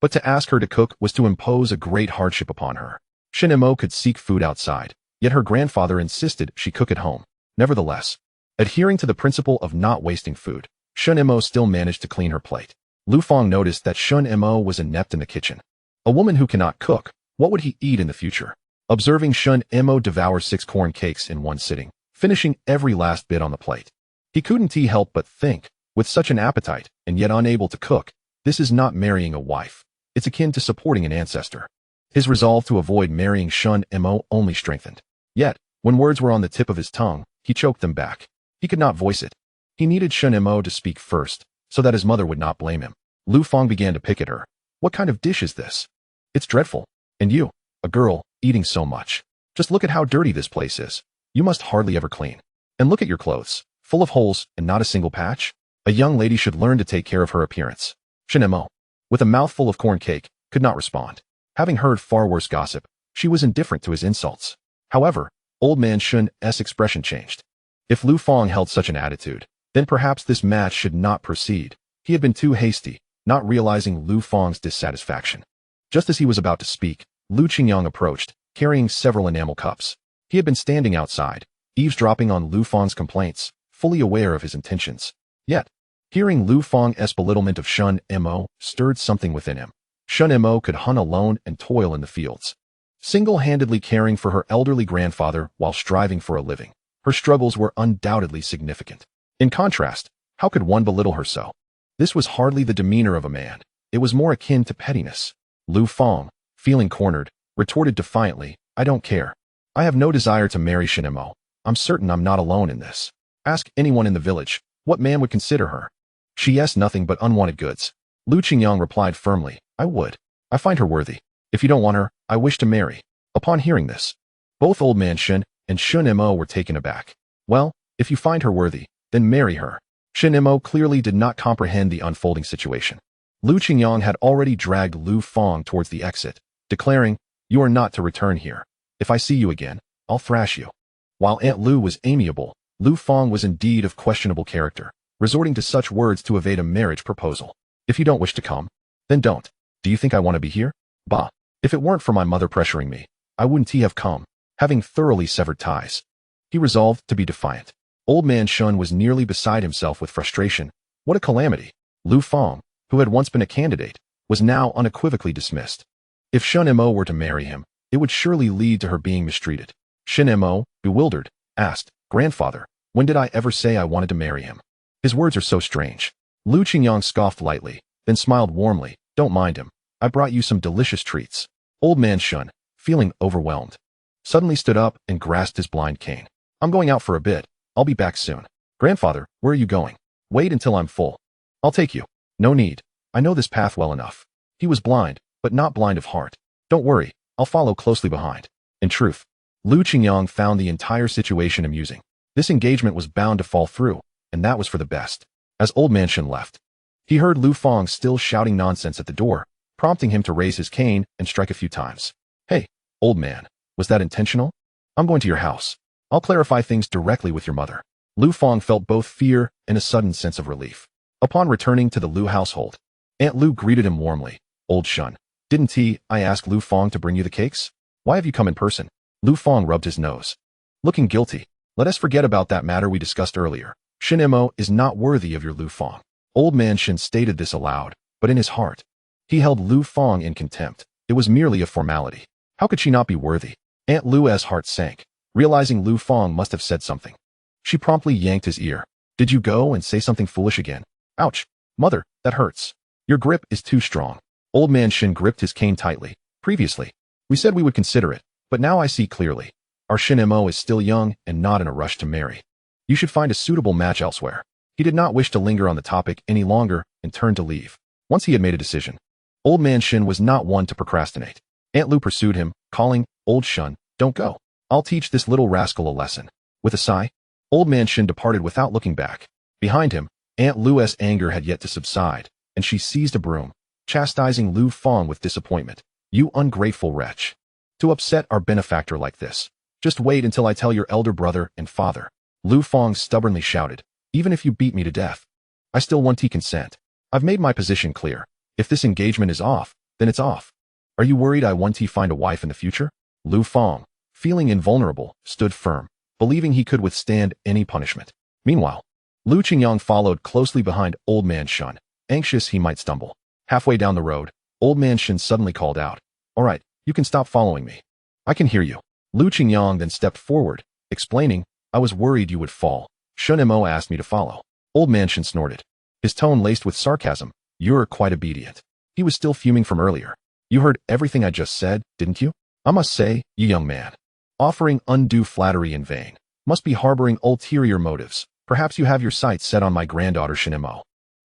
But to ask her to cook was to impose a great hardship upon her. Shunimo could seek food outside, yet her grandfather insisted she cook at home. Nevertheless, adhering to the principle of not wasting food, Shunimo still managed to clean her plate. Lu Fong noticed that Shunimo was inept in the kitchen. A woman who cannot cook, what would he eat in the future? Observing Shunimo devour 6 corn cakes in one sitting, finishing every last bit on the plate, he couldn't help but think, with such an appetite, and yet unable to cook, this is not marrying a wife. It's akin to supporting an ancestor. His resolve to avoid marrying Shunimo only strengthened. Yet, when words were on the tip of his tongue, he choked them back. He could not voice it. He needed Shunimo to speak first, so that his mother would not blame him. Lu Fong began to pick at her. What kind of dish is this? It's dreadful. And you, a girl, eating so much. Just look at how dirty this place is. You must hardly ever clean. And look at your clothes, full of holes and not a single patch. A young lady should learn to take care of her appearance. Shunimo, with a mouthful of corn cake, could not respond. Having heard far worse gossip, she was indifferent to his insults. However, old man Shun's expression changed. If Lu Fong held such an attitude, then perhaps this match should not proceed. He had been too hasty, not realizing Lu Fong's dissatisfaction. Just as he was about to speak, Lu Qingyang approached, carrying several enamel cups. He had been standing outside, eavesdropping on Lu Fong's complaints, fully aware of his intentions. Yet, hearing Lu Fong's belittlement of Shunimo stirred something within him. Shunimo could hunt alone and toil in the fields. single-handedly caring for her elderly grandfather while striving for a living. Her struggles were undoubtedly significant. In contrast, how could one belittle her so? This was hardly the demeanor of a man. It was more akin to pettiness. Lu Fang, feeling cornered, retorted defiantly, I don't care. I have no desire to marry Shunimo. I'm certain I'm not alone in this. Ask anyone in the village, what man would consider her? She yes nothing but unwanted goods. Lu Qingyang replied firmly, I would. I find her worthy. If you don't want her, I wish to marry. Upon hearing this, both Old Man Shun and Shunimo were taken aback. Well, if you find her worthy, then marry her. Shunimo clearly did not comprehend the unfolding situation. Lu Qingyang had already dragged Lu Fang towards the exit, declaring, you are not to return here. If I see you again, I'll thrash you. While Aunt Lu was amiable, Lu Fang was indeed of questionable character, resorting to such words to evade a marriage proposal. If you don't wish to come, then don't. Do you think I want to be here? Bah. If it weren't for my mother pressuring me, I wouldn't have come, having thoroughly severed ties. He resolved to be defiant. Old Man Shun was nearly beside himself with frustration. What a calamity. Lu Fang, who had once been a candidate, was now unequivocally dismissed. If Shunimo were to marry him, it would surely lead to her being mistreated. Shunimo, bewildered, asked, Grandfather, when did I ever say I wanted to marry him? His words are so strange. Lu Qingyang scoffed lightly, then smiled warmly, don't mind him. I brought you some delicious treats. Old Man Shun, feeling overwhelmed, suddenly stood up and grasped his blind cane. I'm going out for a bit. I'll be back soon. Grandfather, where are you going? Wait until I'm full. I'll take you. No need. I know this path well enough. He was blind, but not blind of heart. Don't worry. I'll follow closely behind. In truth, Lu Qingyang found the entire situation amusing. This engagement was bound to fall through, and that was for the best. As Old Man Shun left, he heard Lu Fang still shouting nonsense at the door, prompting him to raise his cane and strike a few times. Hey, old man, was that intentional? I'm going to your house. I'll clarify things directly with your mother. Lu Fang felt both fear and a sudden sense of relief. Upon returning to the Lu household, Aunt Lu greeted him warmly. Old Shun, didn't I ask Lu Fang to bring you the cakes? Why have you come in person? Lu Fang rubbed his nose, looking guilty. Let us forget about that matter we discussed earlier. Shunimo is not worthy of your Lu Fang. Old Man Shun stated this aloud, but in his heart, he held Lu Fang in contempt. It was merely a formality. How could she not be worthy? Aunt Lu's heart sank, realizing Lu Fang must have said something. She promptly yanked his ear. Did you go and say something foolish again? Ouch. Mother, that hurts. Your grip is too strong. Old Man Shun gripped his cane tightly. Previously, we said we would consider it, but now I see clearly. Our Shunimo is still young and not in a rush to marry. You should find a suitable match elsewhere. He did not wish to linger on the topic any longer and turned to leave. Once he had made a decision, Old Man Shun was not one to procrastinate. Aunt Lu pursued him, calling, Old Shun, don't go. I'll teach this little rascal a lesson. With a sigh, Old Man Shun departed without looking back. Behind him, Aunt Lu's anger had yet to subside, and she seized a broom, chastising Lu Fang with disappointment. You ungrateful wretch. To upset our benefactor like this. Just wait until I tell your elder brother and father. Lu Fang stubbornly shouted. Even if you beat me to death, I still want consent. I've made my position clear. If this engagement is off, then it's off. Are you worried I want to find a wife in the future? Lu Fang, feeling invulnerable, stood firm, believing he could withstand any punishment. Meanwhile, Lu Qingyang followed closely behind Old Man Shun, anxious he might stumble. Halfway down the road, Old Man Shun suddenly called out, All right, you can stop following me. I can hear you. Lu Qingyang then stepped forward, explaining, I was worried you would fall. Shunimo asked me to follow. Old Man Shun snorted, his tone laced with sarcasm. You're quite obedient. He was still fuming from earlier. You heard everything I just said, didn't you? I must say, you young man, offering undue flattery in vain, must be harboring ulterior motives. Perhaps you have your sights set on my granddaughter Shunimo.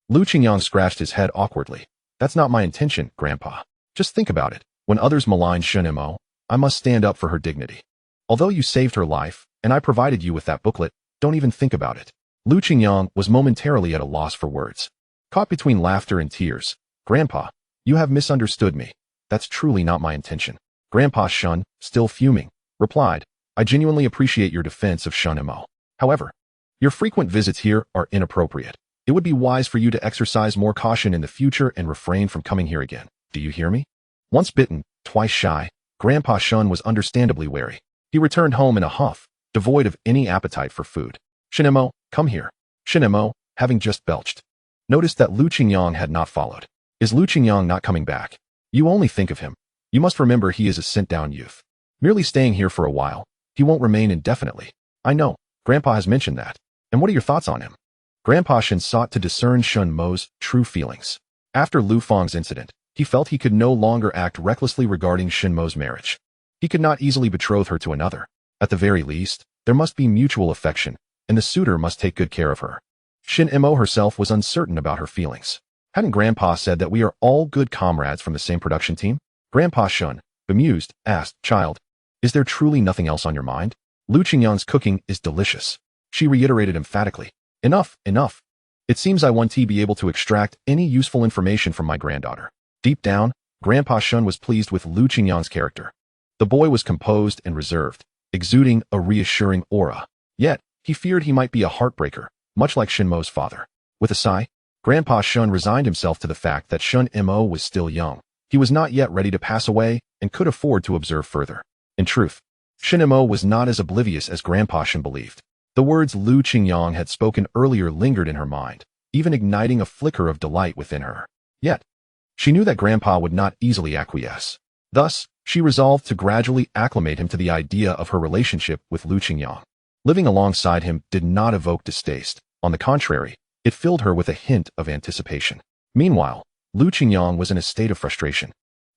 Lu Qingyang scratched his head awkwardly. That's not my intention, Grandpa. Just think about it. When others malign Shunimo, I must stand up for her dignity. Although you saved her life, and I provided you with that booklet, don't even think about it. Lu Qingyang was momentarily at a loss for words. Caught between laughter and tears. Grandpa, you have misunderstood me. That's truly not my intention. Grandpa Shun, still fuming, replied, I genuinely appreciate your defense of Shunimo. However, your frequent visits here are inappropriate. It would be wise for you to exercise more caution in the future and refrain from coming here again. Do you hear me? Once bitten, twice shy, Grandpa Shun was understandably wary. He returned home in a huff, devoid of any appetite for food. Shunimo, come here. Shunimo, having just belched, noticed that Lu Qingyang had not followed. Is Lu Qingyang not coming back? You only think of him. You must remember he is a sent-down youth. Merely staying here for a while, he won't remain indefinitely. I know, Grandpa has mentioned that. And what are your thoughts on him? Grandpa Shen sought to discern Shunimo's true feelings. After Lu Feng's incident, he felt he could no longer act recklessly regarding Shunimo's marriage. He could not easily betroth her to another. At the very least, there must be mutual affection, and the suitor must take good care of her. Shunimo herself was uncertain about her feelings. Hadn't Grandpa said that we are all good comrades from the same production team? Grandpa Shun, bemused, asked, "Child, is there truly nothing else on your mind? Lu Qingyang's cooking is delicious." She reiterated emphatically, "Enough, enough. It seems I want to be able to extract any useful information from my granddaughter." Deep down, Grandpa Shun was pleased with Lu Qingyang's character. The boy was composed and reserved, exuding a reassuring aura. Yet, he feared he might be a heartbreaker, much like Shunimo's father. With a sigh, Grandpa Shun resigned himself to the fact that Shunimo was still young. He was not yet ready to pass away and could afford to observe further. In truth, Shunimo was not as oblivious as Grandpa Shun believed. The words Lu Qingyang had spoken earlier lingered in her mind, even igniting a flicker of delight within her. Yet, she knew that Grandpa would not easily acquiesce. Thus, she resolved to gradually acclimate him to the idea of her relationship with Lu Qingyang. Living alongside him did not evoke distaste. On the contrary, it filled her with a hint of anticipation. Meanwhile, Lu Qingyang was in a state of frustration.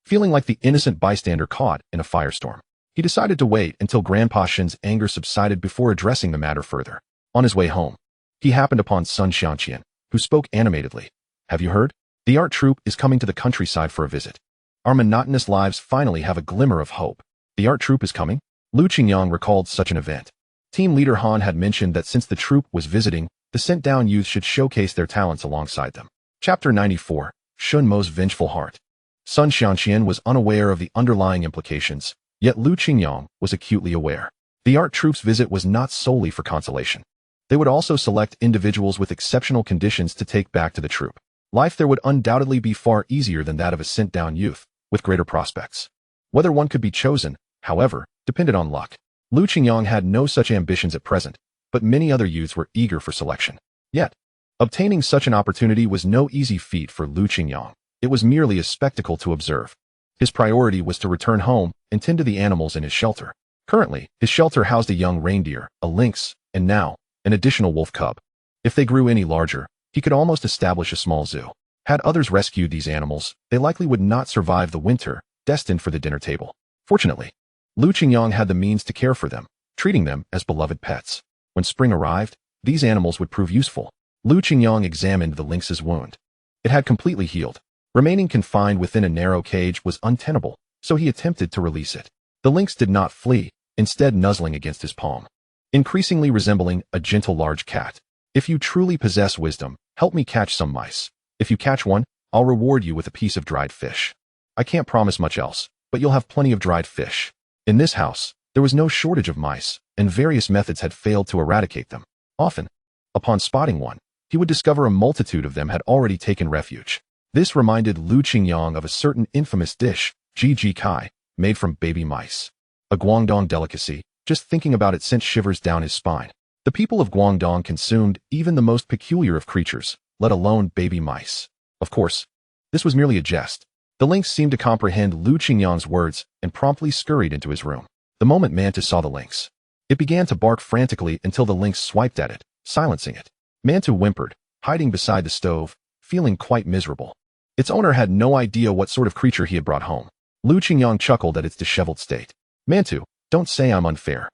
Feeling like the innocent bystander caught in a firestorm, he decided to wait until Grandpa Shen's anger subsided before addressing the matter further. On his way home, he happened upon Sun Xianqian, who spoke animatedly. "Have you heard? The art troupe is coming to the countryside for a visit. Our monotonous lives finally have a glimmer of hope." The art troupe is coming? Lu Qingyang recalled such an event. Team leader Han had mentioned that since the troupe was visiting, the sent-down youth should showcase their talents alongside them. Chapter 94, Shunimo's Vengeful Heart. Sun Xianqian was unaware of the underlying implications, yet Lu Qingyang was acutely aware. The art troupe's visit was not solely for consolation. They would also select individuals with exceptional conditions to take back to the troupe. Life there would undoubtedly be far easier than that of a sent-down youth, with greater prospects. Whether one could be chosen, however, depended on luck. Lu Qingyang had no such ambitions at present, but many other youths were eager for selection. Yet, obtaining such an opportunity was no easy feat for Lu Qingyang. It was merely a spectacle to observe. His priority was to return home and tend to the animals in his shelter. Currently, his shelter housed a young reindeer, a lynx, and now, an additional wolf cub. If they grew any larger, he could almost establish a small zoo. Had others rescued these animals, they likely would not survive the winter, destined for the dinner table. Fortunately, Lu Qingyang had the means to care for them, treating them as beloved pets. When spring arrived, these animals would prove useful. Lu Qingyang examined the lynx's wound. It had completely healed. Remaining confined within a narrow cage was untenable, so he attempted to release it. The lynx did not flee, instead nuzzling against his palm, increasingly resembling a gentle large cat. "If you truly possess wisdom, help me catch some mice. If you catch one, I'll reward you with a piece of dried fish. I can't promise much else, but you'll have plenty of dried fish." In this house, there was no shortage of mice, and various methods had failed to eradicate them. Often, upon spotting one, he would discover a multitude of them had already taken refuge. This reminded Lu Qingyang of a certain infamous dish, Ji Kai, made from baby mice. A Guangdong delicacy, just thinking about it sent shivers down his spine. The people of Guangdong consumed even the most peculiar of creatures, let alone baby mice. Of course, this was merely a jest. The lynx seemed to comprehend Lu Qingyang's words and promptly scurried into his room. The moment Mantu saw the lynx, it began to bark frantically until the lynx swiped at it, silencing it. Mantu whimpered, hiding beside the stove, feeling quite miserable. Its owner had no idea what sort of creature he had brought home. Lu Qingyang chuckled at its disheveled state. "Mantu, don't say I'm unfair.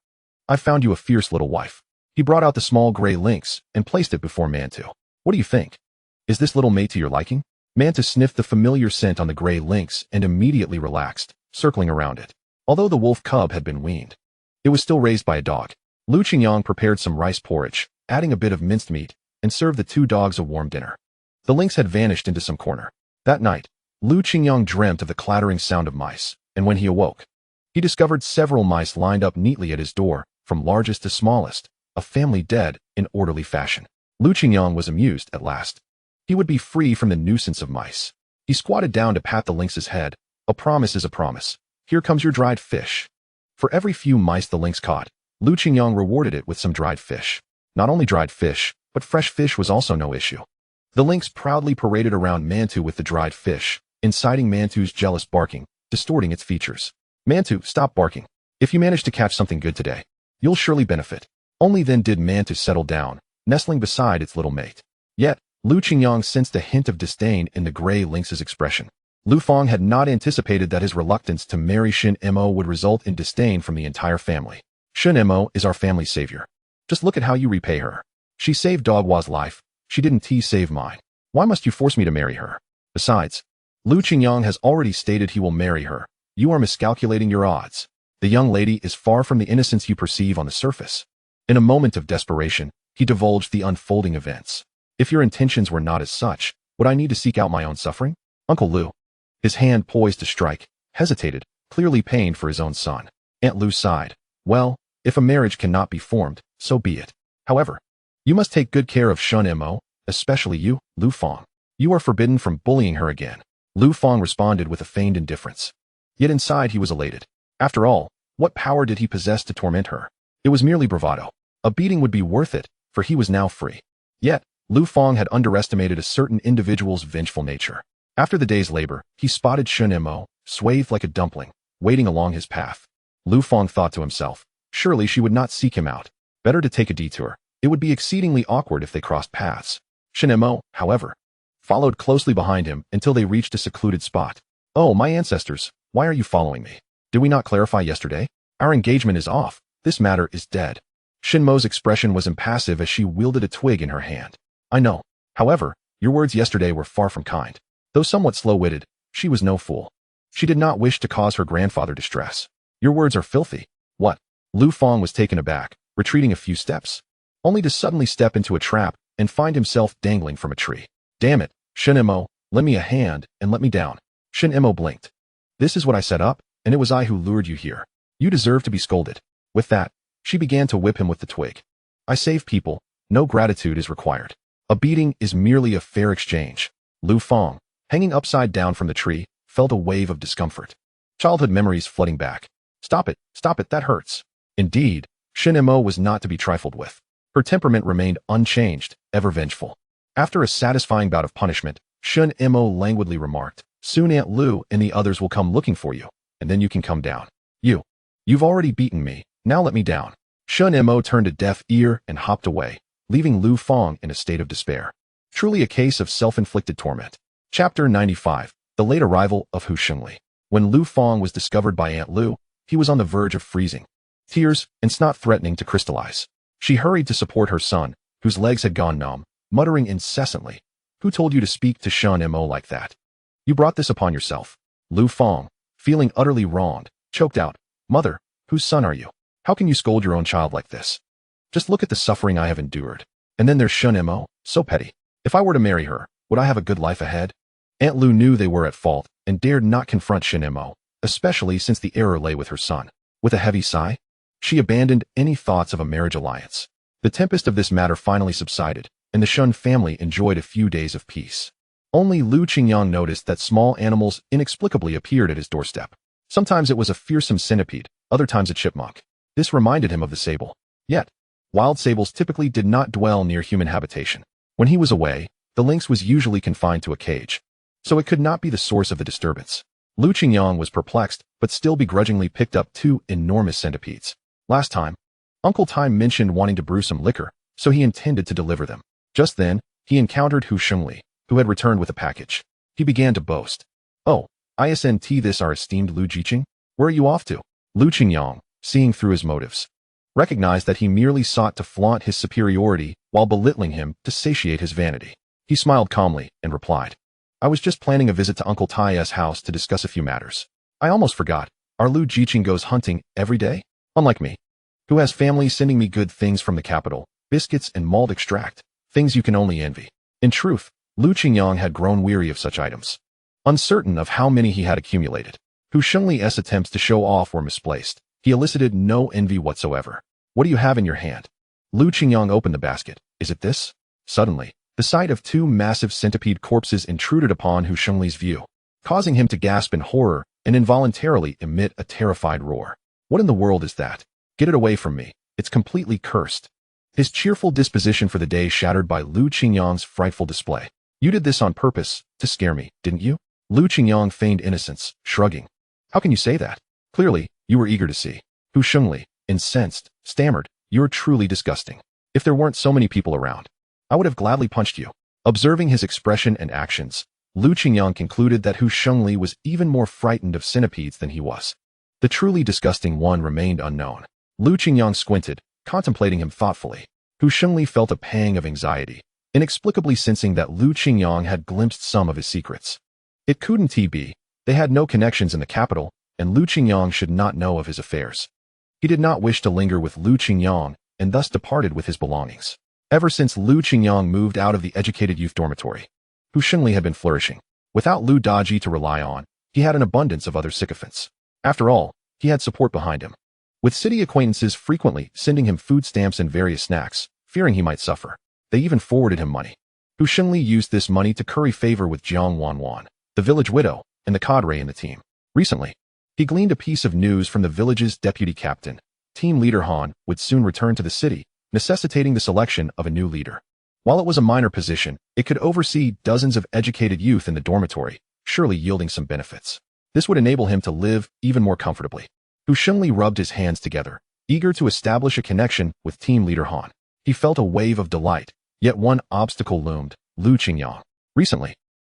I found you a fierce little wife." He brought out the small gray lynx and placed it before Mantu. "What do you think? Is this little mate to your liking?" Mantu sniffed the familiar scent on the gray lynx and immediately relaxed, circling around it. Although the wolf cub had been weaned, it was still raised by a dog. Lu Qingyang prepared some rice porridge, adding a bit of minced meat, and served the two dogs a warm dinner. The lynx had vanished into some corner. That night, Lu Qingyang dreamt of the clattering sound of mice, and when he awoke, he discovered several mice lined up neatly at his door, from largest to smallest, a family dead in orderly fashion. Lu Qingyang was amused at last. He would be free from the nuisance of mice. He squatted down to pat the lynx's head. "A promise is a promise. Here comes your dried fish." For every few mice the lynx caught, Lu Qingyang rewarded it with some dried fish. Not only dried fish, but fresh fish was also no issue. The lynx proudly paraded around Mantu with the dried fish, inciting Mantu's jealous barking, distorting its features. Mantu, stop barking. If you manage to catch something good today, you'll surely benefit. Only then did Mantu settle down, nestling beside its little mate. Yet, Lu Qingyang sensed a hint of disdain in the gray lynx's expression. Lu Fang had not anticipated that his reluctance to marry Shunimo would result in disdain from the entire family. Shunimo is our family's savior. Just look at how you repay her. She saved Dogwa's life. She didn't save mine. Why must you force me to marry her? Besides, Lu Qingyang has already stated he will marry her. You are miscalculating your odds. The young lady is far from the innocence you perceive on the surface. In a moment of desperation, he divulged the unfolding events. If your intentions were not as such, would I need to seek out my own suffering? Uncle Lu, his hand poised to strike, hesitated, clearly pained for his own son. Aunt Lu sighed. Well, if a marriage cannot be formed, so be it. However, you must take good care of Shunimo, especially you, Lu Fang. You are forbidden from bullying her again. Lu Fang responded with a feigned indifference. Yet inside he was elated. After all, what power did he possess to torment her? It was merely bravado. A beating would be worth it, for he was now free. Yet, Lu Fang had underestimated a certain individual's vengeful nature. After the day's labor, he spotted Shunimo, swathed like a dumpling, waiting along his path. Lu Fang thought to himself, surely she would not seek him out. Better to take a detour. It would be exceedingly awkward if they crossed paths. Shunimo, however, followed closely behind him until they reached a secluded spot. Oh, my ancestors, why are you following me? Did we not clarify yesterday? Our engagement is off. This matter is dead. Shinmo's expression was impassive as she wielded a twig in her hand. I know. However, your words yesterday were far from kind. Though somewhat slow-witted, she was no fool. She did not wish to cause her grandfather distress. Your words are filthy. What? Lu Fang was taken aback, retreating a few steps, only to suddenly step into a trap and find himself dangling from a tree. Damn it, Shunimo, lend me a hand and let me down. Shunimo blinked. This is what I set up, and it was I who lured you here. You deserve to be scolded. With that, she began to whip him with the twig. I save people, no gratitude is required. A beating is merely a fair exchange. Lu Fang, hanging upside down from the tree, felt a wave of discomfort. Childhood memories flooding back. Stop it, that hurts. Indeed, Shunimo was not to be trifled with. Her temperament remained unchanged, ever vengeful. After a satisfying bout of punishment, Shunimo languidly remarked, soon Aunt Lu and the others will come looking for you, and then you can come down. You've already beaten me, now let me down. Shunimo turned a deaf ear and hopped away, leaving Lu Fang in a state of despair. Truly a case of self-inflicted torment. Chapter 95, The Late Arrival of Hu Shengli. When Lu Fang was discovered by Aunt Lu, he was on the verge of freezing. Tears and snot threatening to crystallize. She hurried to support her son, whose legs had gone numb, muttering incessantly, Who told you to speak to Shunimo like that? You brought this upon yourself. Lu Fang, feeling utterly wronged, choked out, Mother, whose son are you? How can you scold your own child like this? Just look at the suffering I have endured. And then there's Shunimo, so petty. If I were to marry her, would I have a good life ahead? Aunt Lu knew they were at fault and dared not confront Shunimo, especially since the error lay with her son. With a heavy sigh, she abandoned any thoughts of a marriage alliance. The tempest of this matter finally subsided, and the Shun family enjoyed a few days of peace. Only Lu Qingyang noticed that small animals inexplicably appeared at his doorstep. Sometimes it was a fearsome centipede, other times a chipmunk. This reminded him of the sable. Yet, wild sables typically did not dwell near human habitation. When he was away, the lynx was usually confined to a cage, so it could not be the source of the disturbance. Lu Qingyang was perplexed, but still begrudgingly picked up 2 enormous centipedes. Last time, Uncle Time mentioned wanting to brew some liquor, so he intended to deliver them. Just then, he encountered Hu Shengli, who had returned with a package. He began to boast. Oh, isn't this our esteemed Lu Jiqing? Where are you off to? Lu Qingyang, seeing through his motives, recognized that he merely sought to flaunt his superiority while belittling him to satiate his vanity. He smiled calmly and replied, I was just planning a visit to Uncle Tai's house to discuss a few matters. I almost forgot. Our Lu Jiqing goes hunting every day? Unlike me, who has family sending me good things from the capital, biscuits and malt extract, things you can only envy. In truth, Lu Qingyang had grown weary of such items. Uncertain of how many he had accumulated, Hu Shengli's attempts to show off were misplaced. He elicited no envy whatsoever. What do you have in your hand? Lu Qingyang opened the basket. Is it this? Suddenly, the sight of 2 massive centipede corpses intruded upon Hu Shengli's view, causing him to gasp in horror and involuntarily emit a terrified roar. What in the world is that? Get it away from me. It's completely cursed. His cheerful disposition for the day shattered by Lu Qingyang's frightful display. You did this on purpose, to scare me, didn't you? Lu Qingyang feigned innocence, shrugging. How can you say that? Clearly, you were eager to see. Hu Shengli, incensed, stammered, "You're truly disgusting. If there weren't so many people around, I would have gladly punched you." Observing his expression and actions, Lu Qingyang concluded that Hu Shengli was even more frightened of centipedes than he was. The truly disgusting one remained unknown. Lu Qingyang squinted, contemplating him thoughtfully. Hu Shengli felt a pang of anxiety, inexplicably sensing that Lu Qingyang had glimpsed some of his secrets. It couldn't be. They had no connections in the capital, and Lu Qingyang should not know of his affairs. He did not wish to linger with Lu Qingyang, and thus departed with his belongings. Ever since Lu Qingyang moved out of the educated youth dormitory, Hu Shengli had been flourishing. Without Lu Daji to rely on, he had an abundance of other sycophants. After all, he had support behind him, with city acquaintances frequently sending him food stamps and various snacks, fearing he might suffer. They even forwarded him money. Hu Shengli used this money to curry favor with Jiang Wanwan, the village widow, and the cadre in the team. Recently, he gleaned a piece of news from the village's deputy captain. Team leader Han would soon return to the city, necessitating the selection of a new leader. While it was a minor position, it could oversee dozens of educated youth in the dormitory, surely yielding some benefits. This would enable him to live even more comfortably. Hu Shengli rubbed his hands together, eager to establish a connection with team leader Han. He felt a wave of delight, yet one obstacle loomed: Lu Qingyang. Recently,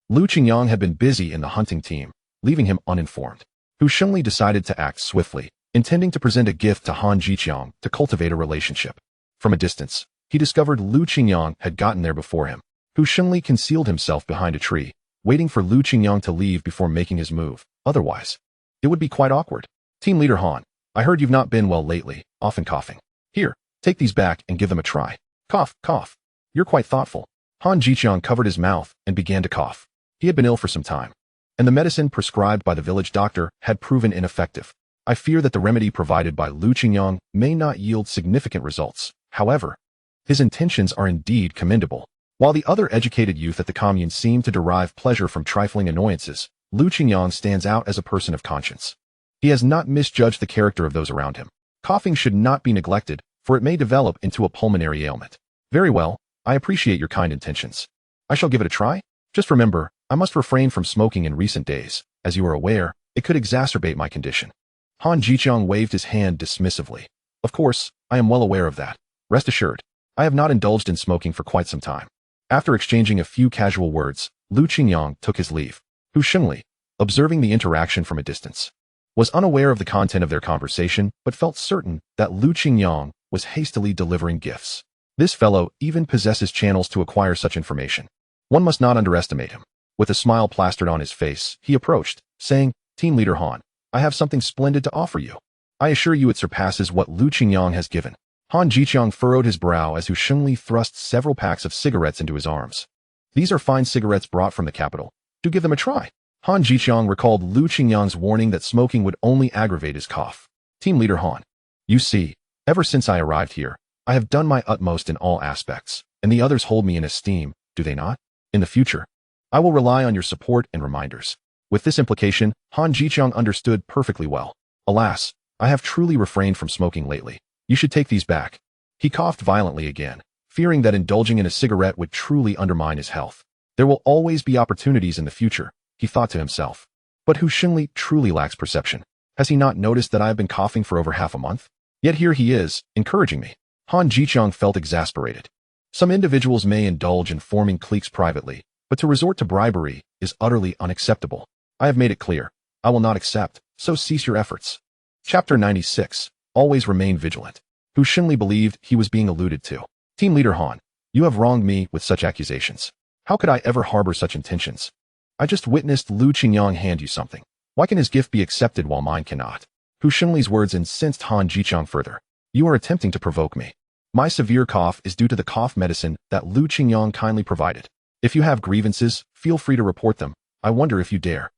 Lu Qingyang had been busy in the hunting team, leaving him uninformed. Hu Shengli decided to act swiftly, intending to present a gift to Han Jiqiang to cultivate a relationship. From a distance, he discovered Lu Qingyang had gotten there before him. Hu Shengli concealed himself behind a tree, waiting for Lu Qingyang to leave before making his move. Otherwise, it would be quite awkward. Team leader Han, I heard you've not been well lately, often coughing. Here, take these back and give them a try. Cough, cough. You're quite thoughtful. Han Jiqiang covered his mouth and began to cough. He had been ill for some time, and the medicine prescribed by the village doctor had proven ineffective. I fear that the remedy provided by Lu Qingyang may not yield significant results. However, his intentions are indeed commendable. While the other educated youth at the commune seem to derive pleasure from trifling annoyances, Lu Qingyang stands out as a person of conscience. He has not misjudged the character of those around him. Coughing should not be neglected, for it may develop into a pulmonary ailment. Very well, I appreciate your kind intentions. I shall give it a try. Just remember, I must refrain from smoking in recent days. As you are aware, it could exacerbate my condition. Han Jiqiang waved his hand dismissively. Of course, I am well aware of that. Rest assured, I have not indulged in smoking for quite some time. After exchanging a few casual words, Lu Qingyang took his leave. Hu Shengli, observing the interaction from a distance, was unaware of the content of their conversation, but felt certain that Lu Qingyang was hastily delivering gifts. This fellow even possesses channels to acquire such information. One must not underestimate him. With a smile plastered on his face, he approached, saying, Team leader Han, I have something splendid to offer you. I assure you it surpasses what Lu Qingyang has given. Han Jiqiang furrowed his brow as Hu Shengli thrust several packs of cigarettes into his arms. These are fine cigarettes brought from the capital. Do give them a try. Han Jiqiang recalled Lu Qingyang's warning that smoking would only aggravate his cough. Team leader Han, you see, ever since I arrived here, I have done my utmost in all aspects, and the others hold me in esteem, do they not? In the future, I will rely on your support and reminders. With this implication, Han Jiqiang understood perfectly well. Alas, I have truly refrained from smoking lately. You should take these back. He coughed violently again, fearing that indulging in a cigarette would truly undermine his health. There will always be opportunities in the future, he thought to himself. But Hu Shengli truly lacks perception. Has he not noticed that I have been coughing for over half a month? Yet here he is, encouraging me. Han Jiqiang felt exasperated. Some individuals may indulge in forming cliques privately, but to resort to bribery is utterly unacceptable. I have made it clear. I will not accept, so cease your efforts. Chapter 96. Always remain vigilant. Hu Shengli believed he was being alluded to. Team leader Han, you have wronged me with such accusations. How could I ever harbor such intentions? I just witnessed Lu Qingyang hand you something. Why can his gift be accepted while mine cannot? Hu Shengli's words incensed Han Jiqiang further. You are attempting to provoke me. My severe cough is due to the cough medicine that Lu Qingyang kindly provided. If you have grievances, feel free to report them. I wonder if you dare.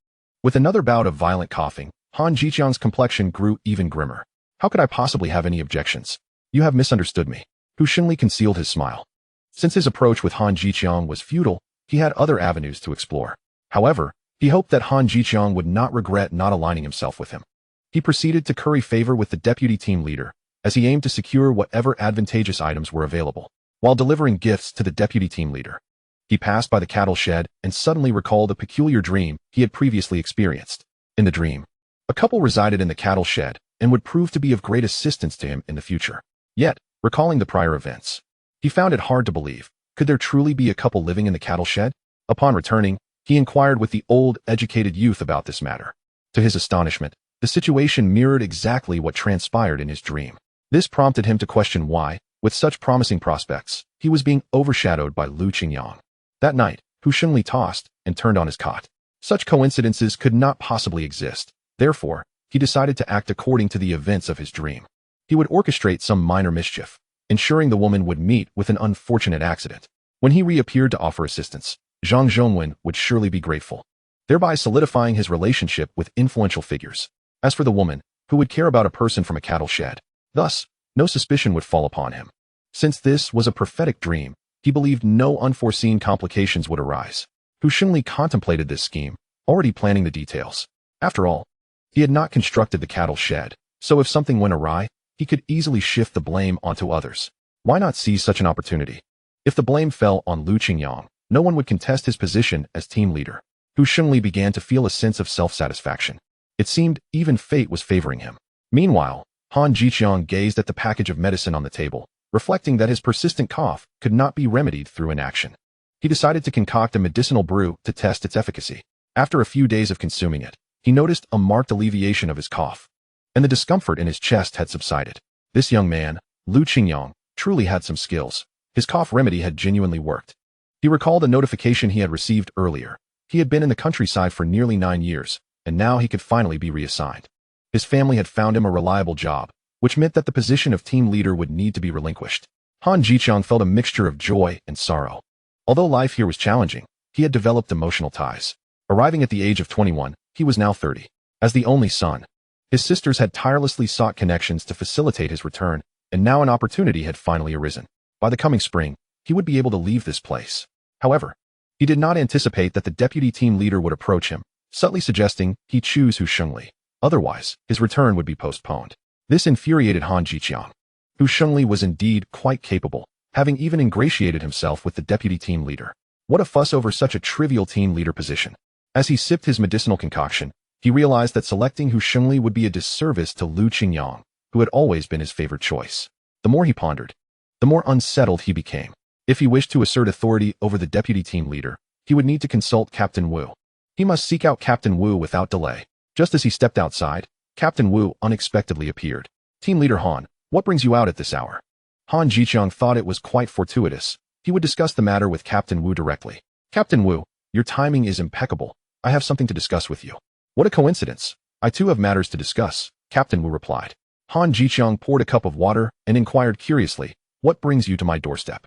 With another bout of violent coughing, Han Jiqiang's complexion grew even grimmer. How could I possibly have any objections? You have misunderstood me. Hu Shengli concealed his smile. Since his approach with Han Jiqiang was futile, he had other avenues to explore. However, he hoped that Han Jiqiang would not regret not aligning himself with him. He proceeded to curry favor with the deputy team leader, as he aimed to secure whatever advantageous items were available. While delivering gifts to the deputy team leader, he passed by the cattle shed and suddenly recalled a peculiar dream he had previously experienced. In the dream, A couple resided in the cattle shed and would prove to be of great assistance to him in the future. Yet, recalling the prior events, he found it hard to believe. Could there truly be a couple living in the cattle shed? Upon returning, he inquired with the old, educated youth about this matter. To his astonishment, the situation mirrored exactly what transpired in his dream. This prompted him to question why, with such promising prospects, he was being overshadowed by Lu Qingyang. That night, Hu Shengli tossed and turned on his cot. Such coincidences could not possibly exist. Therefore, he decided to act according to the events of his dream. He would orchestrate some minor mischief, ensuring the woman would meet with an unfortunate accident. When he reappeared to offer assistance, Zhang Zhongwen would surely be grateful, thereby solidifying his relationship with influential figures. As for the woman, who would care about a person from a cattle shed? Thus, no suspicion would fall upon him. Since this was a prophetic dream, he believed no unforeseen complications would arise. Hu Shengli contemplated this scheme, already planning the details. After all, he had not constructed the cattle shed, so if something went awry, he could easily shift the blame onto others. Why not seize such an opportunity? If the blame fell on Lu Qingyang, no one would contest his position as team leader. Hu Shengli began to feel a sense of self-satisfaction. It seemed even fate was favoring him. Meanwhile, Han Jiqiang gazed at the package of medicine on the table, reflecting that his persistent cough could not be remedied through inaction. He decided to concoct a medicinal brew to test its efficacy. After a few days of consuming it, he noticed a marked alleviation of his cough, and the discomfort in his chest had subsided. This young man, Lu Qingyang, truly had some skills. His cough remedy had genuinely worked. He recalled a notification he had received earlier. He had been in the countryside for nearly 9 years, and now he could finally be reassigned. His family had found him a reliable job, which meant that the position of team leader would need to be relinquished. Han Jiqiang felt a mixture of joy and sorrow. Although life here was challenging, he had developed emotional ties. Arriving at the age of 21, he was now 30. As the only son, his sisters had tirelessly sought connections to facilitate his return, and now an opportunity had finally arisen. By the coming spring, he would be able to leave this place. However, he did not anticipate that the deputy team leader would approach him, subtly suggesting he choose Hu Shengli. Otherwise, his return would be postponed. This infuriated Han Jiqiang. Hu Shengli was indeed quite capable, having even ingratiated himself with the deputy team leader. What a fuss over such a trivial team leader position. As he sipped his medicinal concoction, he realized that selecting Hu Shengli would be a disservice to Lu Qingyang, who had always been his favorite choice. The more he pondered, the more unsettled he became. If he wished to assert authority over the deputy team leader, he would need to consult Captain Wu. He must seek out Captain Wu without delay. Just as he stepped outside, Captain Wu unexpectedly appeared. Team leader Han, what brings you out at this hour? Han Jiqiang thought it was quite fortuitous. He would discuss the matter with Captain Wu directly. Captain Wu, your timing is impeccable. I have something to discuss with you. What a coincidence. I too have matters to discuss, Captain Wu replied. Han Jiqiang poured a cup of water and inquired curiously, what brings you to my doorstep?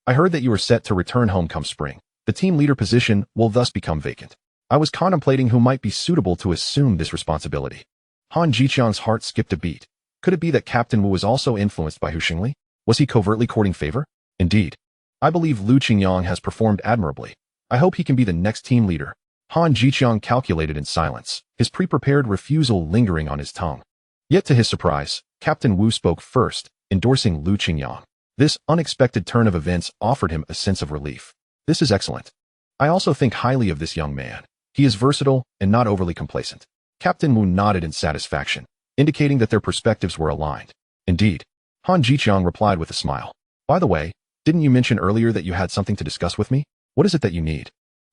I heard that you are set to return home come spring. The team leader position will thus become vacant. I was contemplating who might be suitable to assume this responsibility. Han Jiqiang's heart skipped a beat. Could it be that Captain Wu was also influenced by Hu Shengli? Was he covertly courting favor? Indeed. I believe Lu Qingyang has performed admirably. I hope he can be the next team leader. Han Jiqiang calculated in silence, his pre-prepared refusal lingering on his tongue. Yet to his surprise, Captain Wu spoke first, endorsing Lu Qingyang. This unexpected turn of events offered him a sense of relief. This is excellent. I also think highly of this young man. He is versatile and not overly complacent. Captain Wu nodded in satisfaction, indicating that their perspectives were aligned. Indeed. Han Jiqiang replied with a smile. By the way, didn't you mention earlier that you had something to discuss with me? What is it that you need?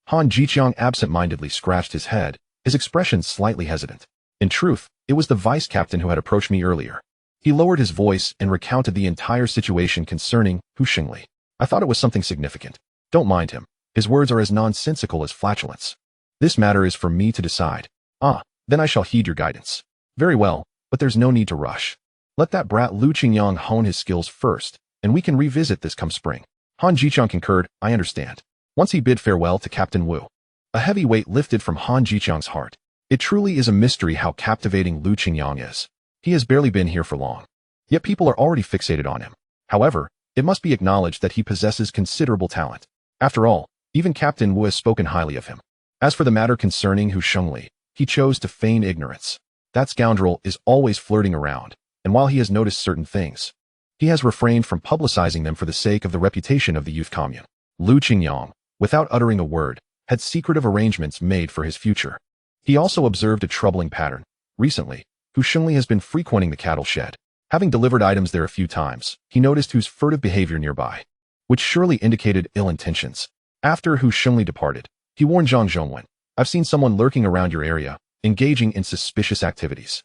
Han Jiqiang absent-mindedly scratched his head, his expression slightly hesitant. In truth, it was the vice captain who had approached me earlier. He lowered his voice and recounted the entire situation concerning Hu Shengli. I thought it was something significant. Don't mind him. His words are as nonsensical as flatulence. This matter is for me to decide. Ah, then I shall heed your guidance. Very well, but there's no need to rush. Let that brat Lu Qingyang hone his skills first, and we can revisit this come spring. Han Jiqiang concurred, I understand. Once he bid farewell to Captain Wu, a heavy weight lifted from Han Jiqiang's heart. It truly is a mystery how captivating Lu Qingyang is. He has barely been here for long, yet people are already fixated on him. However, it must be acknowledged that he possesses considerable talent. After all, even Captain Wu has spoken highly of him. As for the matter concerning Hu Shengli, he chose to feign ignorance. That scoundrel is always flirting around, and while he has noticed certain things, he has refrained from publicizing them for the sake of the reputation of the youth commune. Lu Qingyang, without uttering a word, had secretive arrangements made for his future. He also observed a troubling pattern. Recently, Hu Shengli has been frequenting the cattle shed. Having delivered items there a few times, he noticed Hu's furtive behavior nearby, which surely indicated ill intentions. After Hu Shengli departed, he warned Zhang Zhongwen, I've seen someone lurking around your area, engaging in suspicious activities.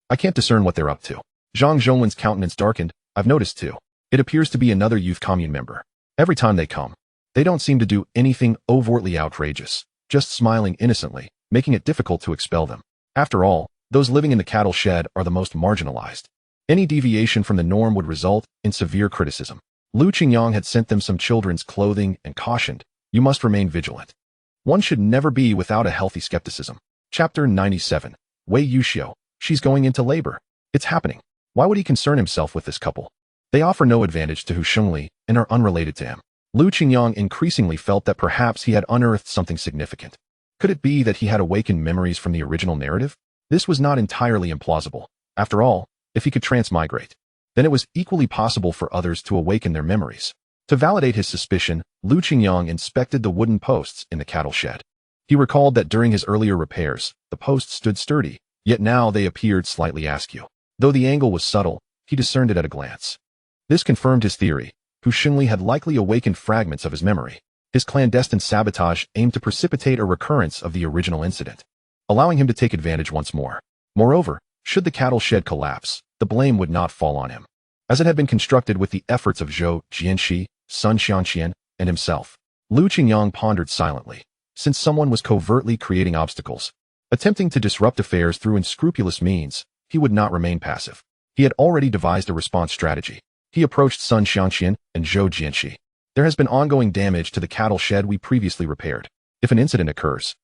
I can't discern what they're up to. Zhang Zhongwen's countenance darkened. I've noticed too. It appears to be another youth commune member. Every time they come, they don't seem to do anything overtly outrageous, just smiling innocently, making it difficult to expel them. After all, those living in the cattle shed are the most marginalized. Any deviation from the norm would result in severe criticism. Lu Qingyang had sent them some children's clothing and cautioned, you must remain vigilant. One should never be without a healthy skepticism. Chapter 97. Wei Yuxiu. She's going into labor. It's happening. Why would he concern himself with this couple? They offer no advantage to Hu Shengli and are unrelated to him. Lu Qingyang increasingly felt that perhaps he had unearthed something significant. Could it be that he had awakened memories from the original narrative? This was not entirely implausible. After all, if he could transmigrate, then it was equally possible for others to awaken their memories. To validate his suspicion, Lu Qingyang inspected the wooden posts in the cattle shed. He recalled that during his earlier repairs, the posts stood sturdy, yet now they appeared slightly askew. Though the angle was subtle, he discerned it at a glance. This confirmed his theory. Hu Shengli had likely awakened fragments of his memory. His clandestine sabotage aimed to precipitate a recurrence of the original incident, allowing him to take advantage once more. Moreover, should the cattle shed collapse, the blame would not fall on him, as it had been constructed with the efforts of Zhou Jianxi, Sun Xianqian, and himself. Lu Qingyang pondered silently. Since someone was covertly creating obstacles, attempting to disrupt affairs through unscrupulous means, he would not remain passive. He had already devised a response strategy. He approached Sun Xianqian and Zhou Jianxi. There has been ongoing damage to the cattle shed we previously repaired. If an incident occurs,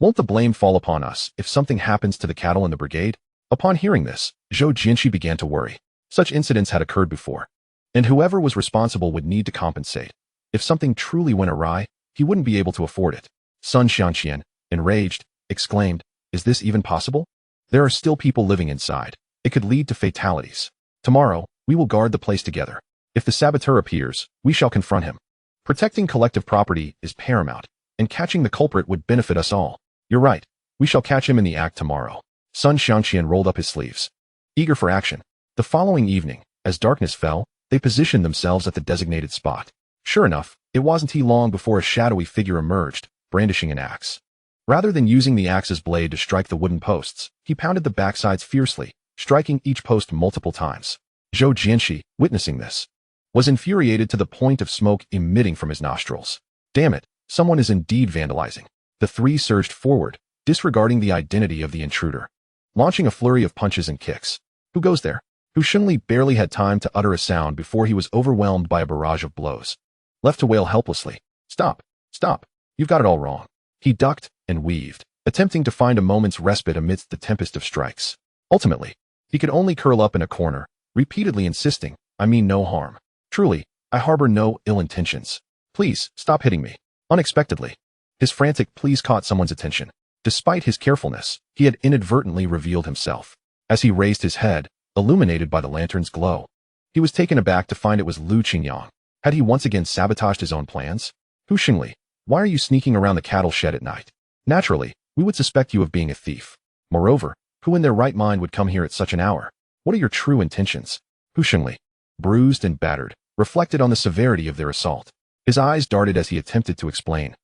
won't the blame fall upon us if something happens to the cattle in the brigade? Upon hearing this, Zhou Jianxi began to worry. Such incidents had occurred before, and whoever was responsible would need to compensate. If something truly went awry, he wouldn't be able to afford it. Sun Xianqian, enraged, exclaimed, is this even possible? There are still people living inside. It could lead to fatalities. Tomorrow, we will guard the place together. If the saboteur appears, we shall confront him. Protecting collective property is paramount, and catching the culprit would benefit us all. You're right. We shall catch him in the act tomorrow. Sun Xianqian rolled up his sleeves, eager for action. The following evening, as darkness fell, they positioned themselves at the designated spot. Sure enough, it wasn't long before a shadowy figure emerged, brandishing an axe. Rather than using the axe's blade to strike the wooden posts, he pounded the backsides fiercely, striking each post multiple times. Zhou Jianxi, witnessing this, was infuriated to the point of smoke emitting from his nostrils. Damn it, someone is indeed vandalizing. The three surged forward, disregarding the identity of the intruder, launching a flurry of punches and kicks. Who goes there? Hu Shengli barely had time to utter a sound before he was overwhelmed by a barrage of blows. Left to wail helplessly, Stop! Stop! You've got it all wrong. He ducked and weaved, attempting to find a moment's respite amidst the tempest of strikes. Ultimately, he could only curl up in a corner, repeatedly insisting, I mean no harm. Truly, I harbor no ill intentions. Please, stop hitting me. Unexpectedly, his frantic pleas caught someone's attention. Despite his carefulness, he had inadvertently revealed himself. As he raised his head, illuminated by the lantern's glow, he was taken aback to find it was Lu Qingyang. Had he once again sabotaged his own plans? Hu Shengli, why are you sneaking around the cattle shed at night? Naturally, we would suspect you of being a thief. Moreover, who in their right mind would come here at such an hour? What are your true intentions? Hu Shengli, bruised and battered, reflected on the severity of their assault. His eyes darted as he attempted to explain.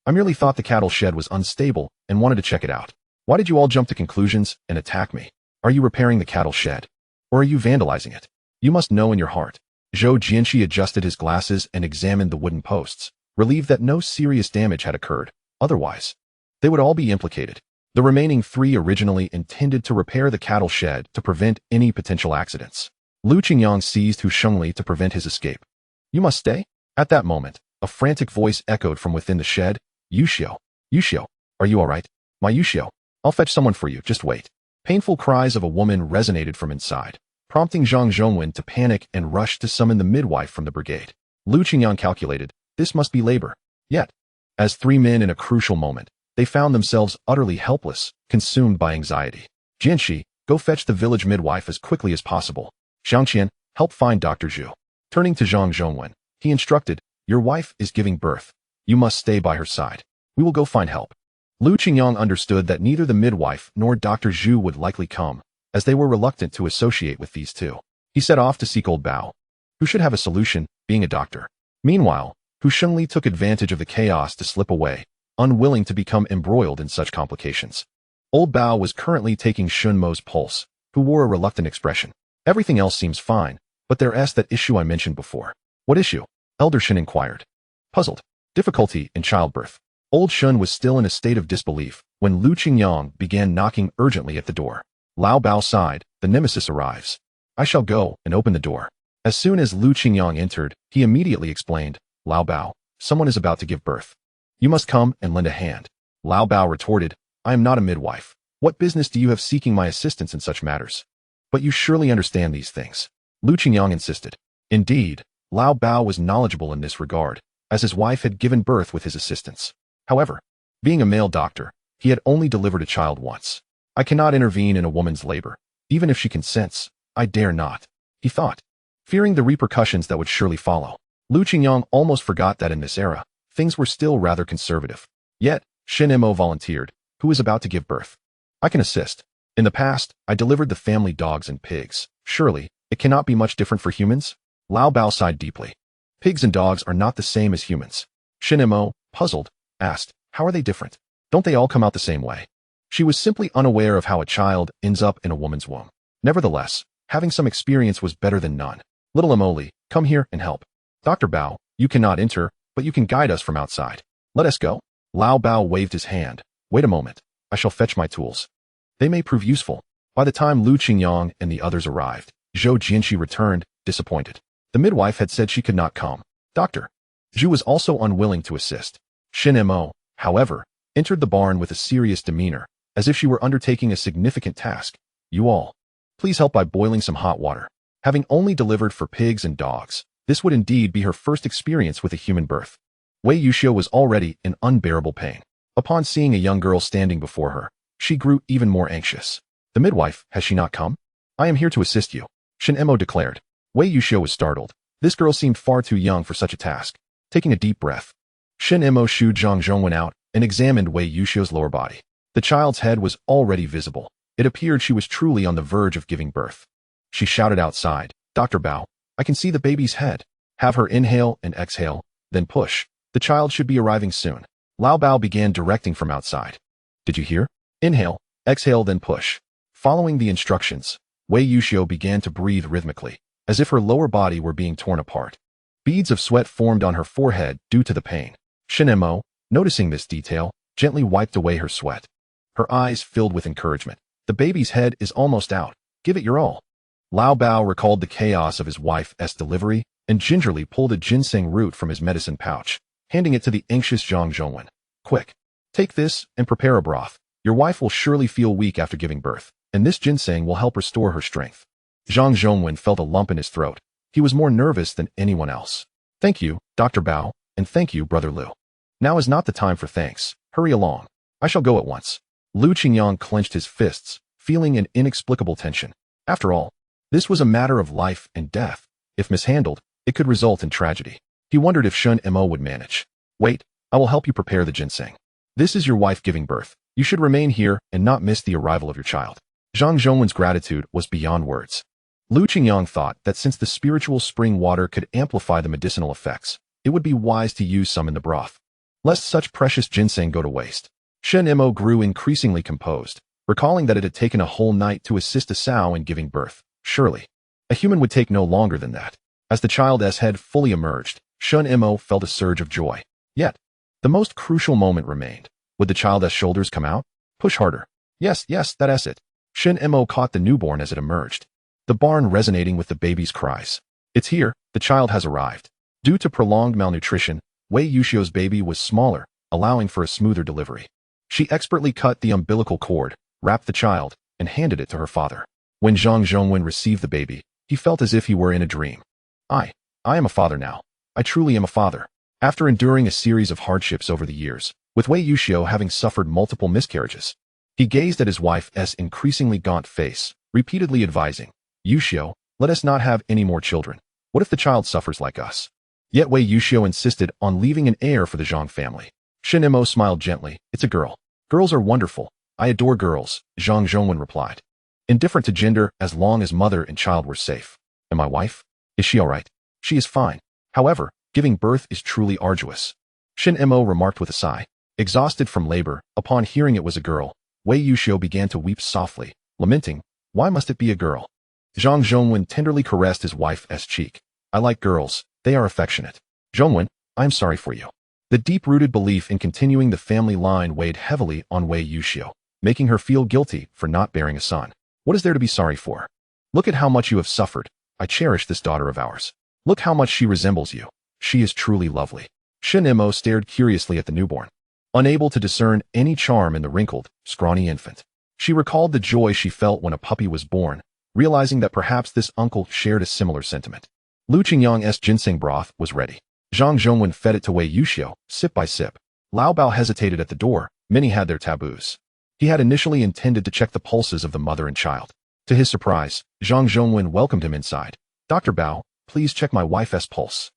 I merely thought the cattle shed was unstable and wanted to check it out. Why did you all jump to conclusions and attack me? Are you repairing the cattle shed? Or are you vandalizing it? You must know in your heart. Zhou Jianxi adjusted his glasses and examined the wooden posts, relieved that no serious damage had occurred. Otherwise, they would all be implicated. The remaining three originally intended to repair the cattle shed to prevent any potential accidents. Lu Qingyang seized Hu Shengli to prevent his escape. You must stay? At that moment, a frantic voice echoed from within the shed. Yuxiu, Yuxiu, are you all right? My Yuxiu, I'll fetch someone for you, just wait. Painful cries of a woman resonated from inside, prompting Zhang Zhongwen to panic and rush to summon the midwife from the brigade. Lu Qingyang calculated, this must be labor. Yet, as three men in a crucial moment, they found themselves utterly helpless, consumed by anxiety. Jianxi, go fetch the village midwife as quickly as possible. Xiangqian, help find Dr. Zhu. Turning to Zhang Zhongwen, he instructed, your wife is giving birth. You must stay by her side. We will go find help. Lu Qingyang understood that neither the midwife nor Dr. Zhu would likely come, as they were reluctant to associate with these two. He set off to seek old Bao, who should have a solution, being a doctor. Meanwhile, Hu Shengli took advantage of the chaos to slip away, unwilling to become embroiled in such complications. Old Bao was currently taking Shunimo's pulse, who wore a reluctant expression. Everything else seems fine, but there's that issue I mentioned before. What issue? Elder Shun inquired. Puzzled. Difficulty in childbirth. Old Shun was still in a state of disbelief when Lu Qingyang began knocking urgently at the door. Lao Bao sighed, the nemesis arrives. I shall go and open the door. As soon as Lu Qingyang entered, he immediately explained, Lao Bao, someone is about to give birth. You must come and lend a hand. Lao Bao retorted, I am not a midwife. What business do you have seeking my assistance in such matters? But you surely understand these things. Lu Qingyang insisted. Indeed, Lao Bao was knowledgeable in this regard, as his wife had given birth with his assistance. However, being a male doctor, he had only delivered a child once. I cannot intervene in a woman's labor. Even if she consents, I dare not, he thought, fearing the repercussions that would surely follow. Lu Qingyang almost forgot that in this era, things were still rather conservative. Yet, Shunimo volunteered, who is about to give birth. I can assist. In the past, I delivered the family dogs and pigs. Surely, it cannot be much different for humans? Lao Bao sighed deeply. Pigs and dogs are not the same as humans. Shunimo, puzzled, asked, how are they different? Don't they all come out the same way? She was simply unaware of how a child ends up in a woman's womb. Nevertheless, having some experience was better than none. Little Emoli, come here and help. Dr. Bao, you cannot enter, but you can guide us from outside. Let us go. Lao Bao waved his hand. Wait a moment. I shall fetch my tools. They may prove useful. By the time Lu Qingyang and the others arrived, Zhou Jianxi returned, disappointed. The midwife had said she could not come. Dr. Zhu was also unwilling to assist. Shunimo, however, entered the barn with a serious demeanor, as if she were undertaking a significant task. You all, please help by boiling some hot water. Having only delivered for pigs and dogs, this would indeed be her first experience with a human birth. Wei Yuxiu was already in unbearable pain. Upon seeing a young girl standing before her, she grew even more anxious. The midwife, has she not come? I am here to assist you, Shunimo declared. Wei Yuxiu was startled. This girl seemed far too young for such a task. Taking a deep breath, Shunimo Shu Zhangzhong went out and examined Wei Yuxiu's lower body. The child's head was already visible. It appeared she was truly on the verge of giving birth. She shouted outside, Dr. Bao, I can see the baby's head. Have her inhale and exhale, then push. The child should be arriving soon. Lao Bao began directing from outside. Did you hear? Inhale, exhale, then push. Following the instructions, Wei Yuxiu began to breathe rhythmically, as if her lower body were being torn apart. Beads of sweat formed on her forehead due to the pain. Shunimo, noticing this detail, gently wiped away her sweat. Her eyes filled with encouragement. The baby's head is almost out. Give it your all. Lao Bao recalled the chaos of his wife's delivery and gingerly pulled a ginseng root from his medicine pouch, handing it to the anxious Zhang Zhongwen. Quick, take this and prepare a broth. Your wife will surely feel weak after giving birth, and this ginseng will help restore her strength. Zhang Zhongwen felt a lump in his throat. He was more nervous than anyone else. Thank you, Dr. Bao, and thank you, Brother Lu. Now is not the time for thanks. Hurry along. I shall go at once. Lu Qingyang clenched his fists, feeling an inexplicable tension. After all, this was a matter of life and death. If mishandled, it could result in tragedy. He wondered if Shunimo would manage. Wait, I will help you prepare the ginseng. This is your wife giving birth. You should remain here and not miss the arrival of your child. Zhang Zhongwen's gratitude was beyond words. Lu Qingyang thought that since the spiritual spring water could amplify the medicinal effects, it would be wise to use some in the broth, lest such precious ginseng go to waste. Shunimo grew increasingly composed, recalling that it had taken a whole night to assist a sow in giving birth. Surely, a human would take no longer than that. As the child's head fully emerged, Shunimo felt a surge of joy. Yet, the most crucial moment remained. Would the child's shoulders come out? Push harder. Yes, that's it. Shunimo caught the newborn as it emerged, the barn resonating with the baby's cries. It's here, the child has arrived. Due to prolonged malnutrition, Wei Yuxiu's baby was smaller, allowing for a smoother delivery. She expertly cut the umbilical cord, wrapped the child, and handed it to her father. When Zhang Zhongwen received the baby, he felt as if he were in a dream. I am a father now. I truly am a father. After enduring a series of hardships over the years, with Wei Yuxiu having suffered multiple miscarriages, he gazed at his wife's increasingly gaunt face, repeatedly advising, Yuxiu, let us not have any more children. What if the child suffers like us? Yet Wei Yuxiu insisted on leaving an heir for the Zhang family. Shunimo smiled gently. It's a girl. Girls are wonderful. I adore girls, Zhang Zhongwen replied. Indifferent to gender as long as mother and child were safe. And my wife? Is she all right? She is fine. However, giving birth is truly arduous. Shunimo remarked with a sigh. Exhausted from labor, upon hearing it was a girl, Wei Yuxiu began to weep softly, lamenting, why must it be a girl? Zhang Zhongwen tenderly caressed his wife's cheek. I like girls. They are affectionate. Zhongwen, I am sorry for you. The deep-rooted belief in continuing the family line weighed heavily on Wei Yuxiu, making her feel guilty for not bearing a son. What is there to be sorry for? Look at how much you have suffered. I cherish this daughter of ours. Look how much she resembles you. She is truly lovely. Shunimo stared curiously at the newborn, unable to discern any charm in the wrinkled, scrawny infant. She recalled the joy she felt when a puppy was born, realizing that perhaps this uncle shared a similar sentiment. Lu Qingyang's ginseng broth was ready. Zhang Zhongwen fed it to Wei Yuxiu, sip by sip. Lao Bao hesitated at the door. Many had their taboos. He had initially intended to check the pulses of the mother and child. To his surprise, Zhang Zhongwen welcomed him inside. Dr. Bao, please check my wife's pulse.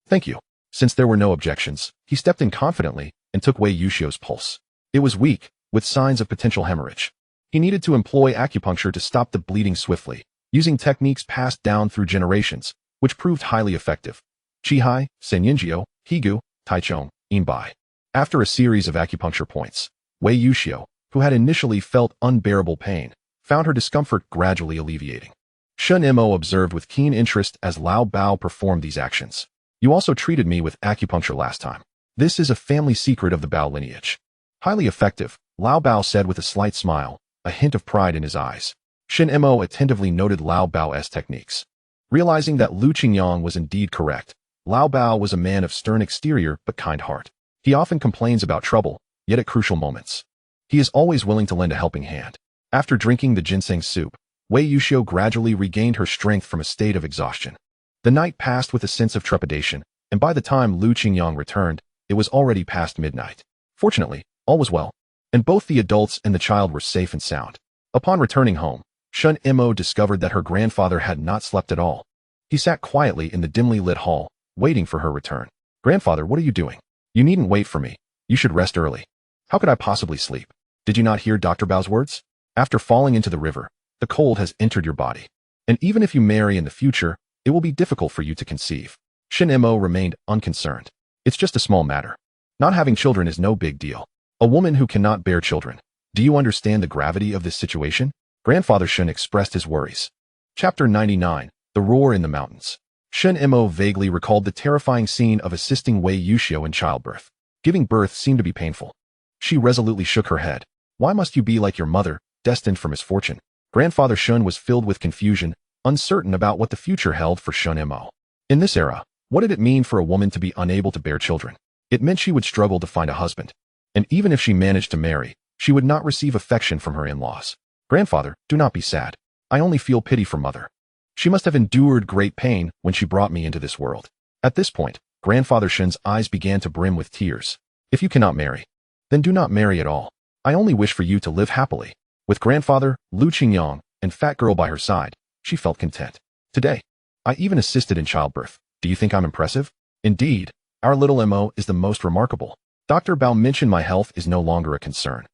Thank you. Since there were no objections, he stepped in confidently and took Wei Yuxiu's pulse. It was weak, with signs of potential hemorrhage. He needed to employ acupuncture to stop the bleeding swiftly, using techniques passed down through generations, which proved highly effective. Qihai, Senyinjiu, Higu, Taichong, Yinbai. After a series of acupuncture points, Wei Yuxiu, who had initially felt unbearable pain, found her discomfort gradually alleviating. Shunimo observed with keen interest as Lao Bao performed these actions. You also treated me with acupuncture last time. This is a family secret of the Bao lineage. Highly effective, Lao Bao said with a slight smile, a hint of pride in his eyes. Shunimo attentively noted Lao Bao's techniques. Realizing that Lu Qingyang was indeed correct, Lao Bao was a man of stern exterior but kind heart. He often complains about trouble, yet at crucial moments, he is always willing to lend a helping hand. After drinking the ginseng soup, Wei Yuxiu gradually regained her strength from a state of exhaustion. The night passed with a sense of trepidation, and by the time Lu Qingyang returned, it was already past midnight. Fortunately, all was well, and both the adults and the child were safe and sound. Upon returning home, Shunimo discovered that her grandfather had not slept at all. He sat quietly in the dimly lit hall, waiting for her return. Grandfather, what are you doing? You needn't wait for me. You should rest early. How could I possibly sleep? Did you not hear Dr. Bao's words? After falling into the river, the cold has entered your body. And even if you marry in the future, it will be difficult for you to conceive. Shunimo remained unconcerned. It's just a small matter. Not having children is no big deal. A woman who cannot bear children. Do you understand the gravity of this situation? Grandfather Shun expressed his worries. Chapter 99, The Roar in the Mountains. Shunimo vaguely recalled the terrifying scene of assisting Wei Yuxiu in childbirth. Giving birth seemed to be painful. She resolutely shook her head. Why must you be like your mother, destined for misfortune? Grandfather Shun was filled with confusion, uncertain about what the future held for Shunimo. In this era, what did it mean for a woman to be unable to bear children? It meant she would struggle to find a husband. And even if she managed to marry, she would not receive affection from her in-laws. Grandfather, do not be sad. I only feel pity for mother. She must have endured great pain when she brought me into this world. At this point, Grandfather Shun's eyes began to brim with tears. If you cannot marry, then do not marry at all. I only wish for you to live happily. With grandfather, Lu Qingyang, and fat girl by her side, she felt content. Today, I even assisted in childbirth. Do you think I'm impressive? Indeed, our little Mo is the most remarkable. Dr. Bao mentioned my health is no longer a concern.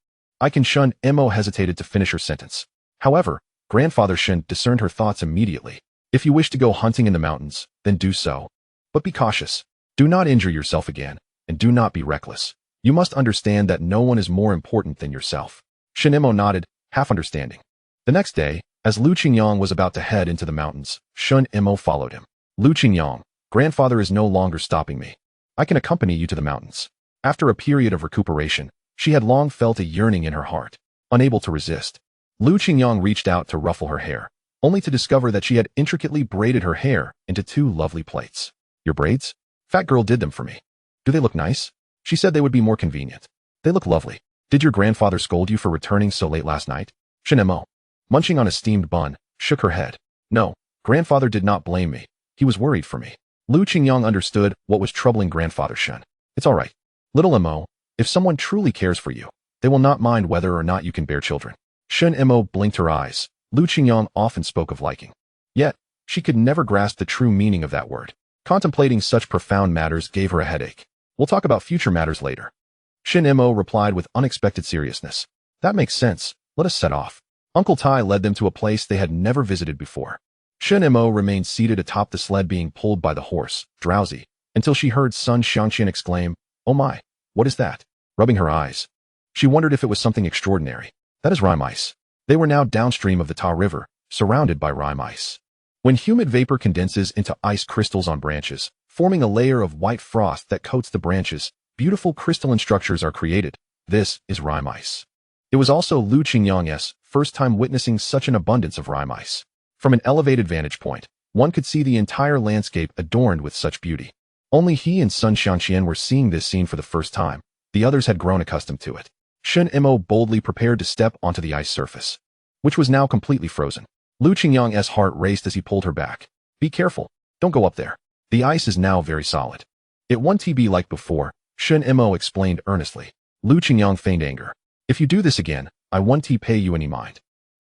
I can shun. Mo hesitated to finish her sentence. However, Grandfather Shun discerned her thoughts immediately. If you wish to go hunting in the mountains, then do so. But be cautious. Do not injure yourself again, and do not be reckless. You must understand that no one is more important than yourself. Shunimo nodded, half understanding. The next day, as Lu Qingyang was about to head into the mountains, Shunimo followed him. Lu Qingyang, grandfather is no longer stopping me. I can accompany you to the mountains. After a period of recuperation, she had long felt a yearning in her heart, unable to resist. Lu Qingyang reached out to ruffle her hair, only to discover that she had intricately braided her hair into two lovely plaits. Your braids? Fat girl did them for me. Do they look nice? She said they would be more convenient. They look lovely. Did your grandfather scold you for returning so late last night? Shunimo, munching on a steamed bun, shook her head. No, grandfather did not blame me. He was worried for me. Lu Qingyang understood what was troubling Grandfather Shun. It's all right. Little Mo, if someone truly cares for you, they will not mind whether or not you can bear children. Shunimo blinked her eyes. Lu Qingyang often spoke of liking. Yet, she could never grasp the true meaning of that word. Contemplating such profound matters gave her a headache. We'll talk about future matters later. Shunimo replied with unexpected seriousness. That makes sense. Let us set off. Uncle Tai led them to a place they had never visited before. Shunimo remained seated atop the sled being pulled by the horse, drowsy, until she heard Sun Xiangqian exclaim, "Oh my, what is that?" Rubbing her eyes. She wondered if it was something extraordinary. That is rime ice. They were now downstream of the Ta River, surrounded by rime ice. When humid vapor condenses into ice crystals on branches, forming a layer of white frost that coats the branches, beautiful crystalline structures are created. This is rime ice. It was also Lu Qingyang's first time witnessing such an abundance of rime ice. From an elevated vantage point, one could see the entire landscape adorned with such beauty. Only he and Sun Xiangqian were seeing this scene for the first time. The others had grown accustomed to it. Shunimo boldly prepared to step onto the ice surface, which was now completely frozen. Lu Qingyang's heart raced as he pulled her back. Be careful. Don't go up there. The ice is now very solid. It won't be like before, Shunimo explained earnestly. Lu Qingyang feigned anger. If you do this again, I won't pay you any mind.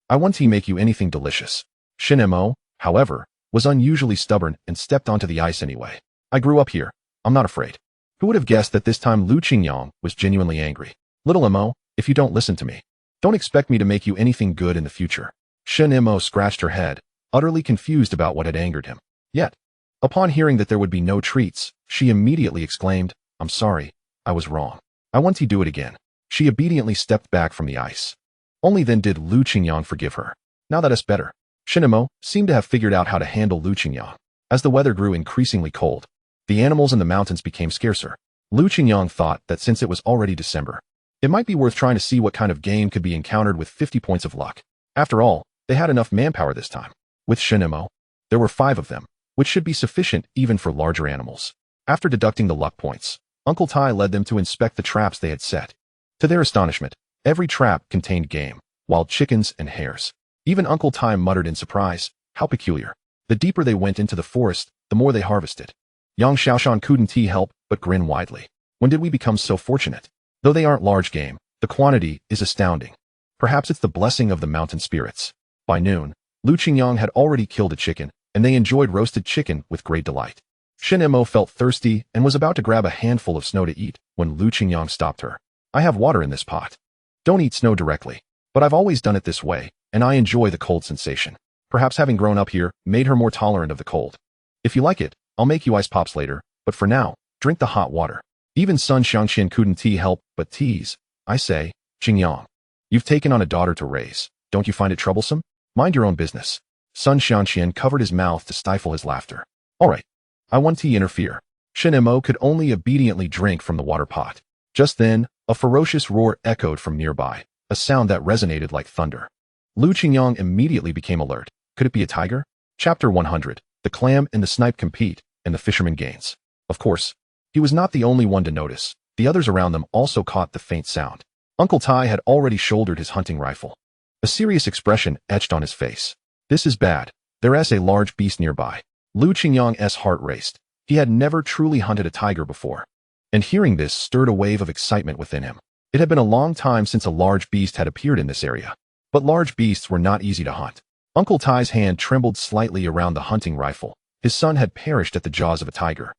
I won't make you anything delicious. Shunimo, however, was unusually stubborn and stepped onto the ice anyway. I grew up here. I'm not afraid. Who would have guessed that this time Lu Qingyang was genuinely angry? Little Mo, if you don't listen to me, don't expect me to make you anything good in the future. Shunimo scratched her head, utterly confused about what had angered him. Yet, upon hearing that there would be no treats, she immediately exclaimed, I'm sorry, I was wrong. I want to do it again. She obediently stepped back from the ice. Only then did Lu Qingyang forgive her. Now that is better. Shunimo seemed to have figured out how to handle Lu Qingyang. As the weather grew increasingly cold, the animals in the mountains became scarcer. Lu Qingyang thought that since it was already December, it might be worth trying to see what kind of game could be encountered with 50 points of luck. After all, they had enough manpower this time. With Shunimo, there were 5 of them, which should be sufficient even for larger animals. After deducting the luck points, Uncle Tai led them to inspect the traps they had set. To their astonishment, every trap contained game, wild chickens and hares. Even Uncle Tai muttered in surprise, how peculiar. The deeper they went into the forest, the more they harvested. Yang Xiaoshan couldn't help but grin widely. When did we become so fortunate? Though they aren't large game, the quantity is astounding. Perhaps it's the blessing of the mountain spirits. By noon, Lu Qingyang had already killed a chicken, and they enjoyed roasted chicken with great delight. Shunimo felt thirsty and was about to grab a handful of snow to eat when Lu Qingyang stopped her. I have water in this pot. Don't eat snow directly, but I've always done it this way, and I enjoy the cold sensation. Perhaps having grown up here made her more tolerant of the cold. If you like it, I'll make you ice pops later, but for now, drink the hot water. Even Sun Xiangqian couldn't help but tease. I say, Qingyang, you've taken on a daughter to raise. Don't you find it troublesome? Mind your own business. Sun Xiangqian covered his mouth to stifle his laughter. All right, I want to interfere. Shunimo could only obediently drink from the water pot. Just then, a ferocious roar echoed from nearby, a sound that resonated like thunder. Lu Qingyang immediately became alert. Could it be a tiger? Chapter 100. The clam and the snipe compete, and the fisherman gains. Of course, he was not the only one to notice. The others around them also caught the faint sound. Uncle Tai had already shouldered his hunting rifle. A serious expression etched on his face. This is bad. There's a large beast nearby. Lu Qingyang's heart raced. He had never truly hunted a tiger before. And hearing this stirred a wave of excitement within him. It had been a long time since a large beast had appeared in this area. But large beasts were not easy to hunt. Uncle Tai's hand trembled slightly around the hunting rifle. His son had perished at the jaws of a tiger.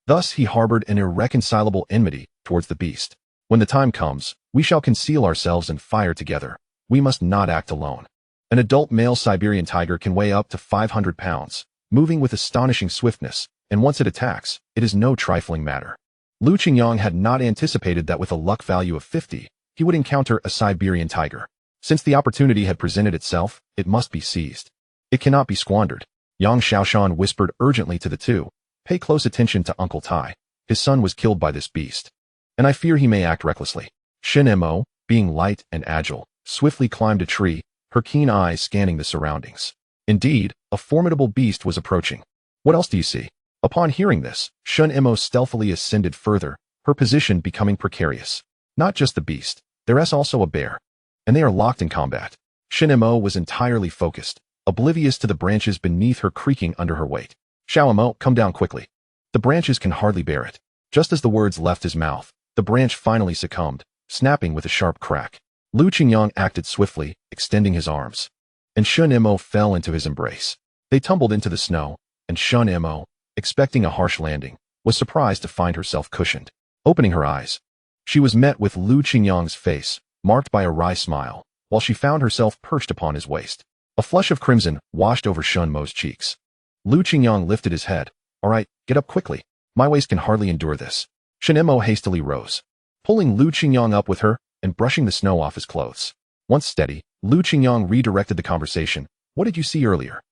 Thus he harbored an irreconcilable enmity towards the beast. When the time comes, we shall conceal ourselves and fire together. We must not act alone. An adult male Siberian tiger can weigh up to 500 pounds, moving with astonishing swiftness, and once it attacks, it is no trifling matter. Lu Qingyang had not anticipated that with a luck value of 50, he would encounter a Siberian tiger. Since the opportunity had presented itself, it must be seized. It cannot be squandered. Yang Xiaoshan whispered urgently to the two, pay close attention to Uncle Tai. His son was killed by this beast, and I fear he may act recklessly. Shunimo, being light and agile, swiftly climbed a tree, her keen eyes scanning the surroundings. Indeed, a formidable beast was approaching. What else do you see? Upon hearing this, Shunimo stealthily ascended further, her position becoming precarious. Not just the beast, there's also a bear, and they are locked in combat. Shunimo was entirely focused, oblivious to the branches beneath her creaking under her weight. Xiaomo, come down quickly. The branches can hardly bear it. Just as the words left his mouth, the branch finally succumbed, snapping with a sharp crack. Lu Qingyang acted swiftly, extending his arms, and Shunimo fell into his embrace. They tumbled into the snow, and Shunimo, expecting a harsh landing, was surprised to find herself cushioned. Opening her eyes, She was met with Lu Qingyang's face, marked by a wry smile, while she found herself perched upon his waist. A flush of crimson washed over Shunimo's cheeks. Lu Qingyang lifted his head. All right, get up quickly. My waist can hardly endure this. Shunimo hastily rose, pulling Lu Qingyang up with her and brushing the snow off his clothes. Once steady, Lu Qingyang redirected the conversation. What did you see earlier?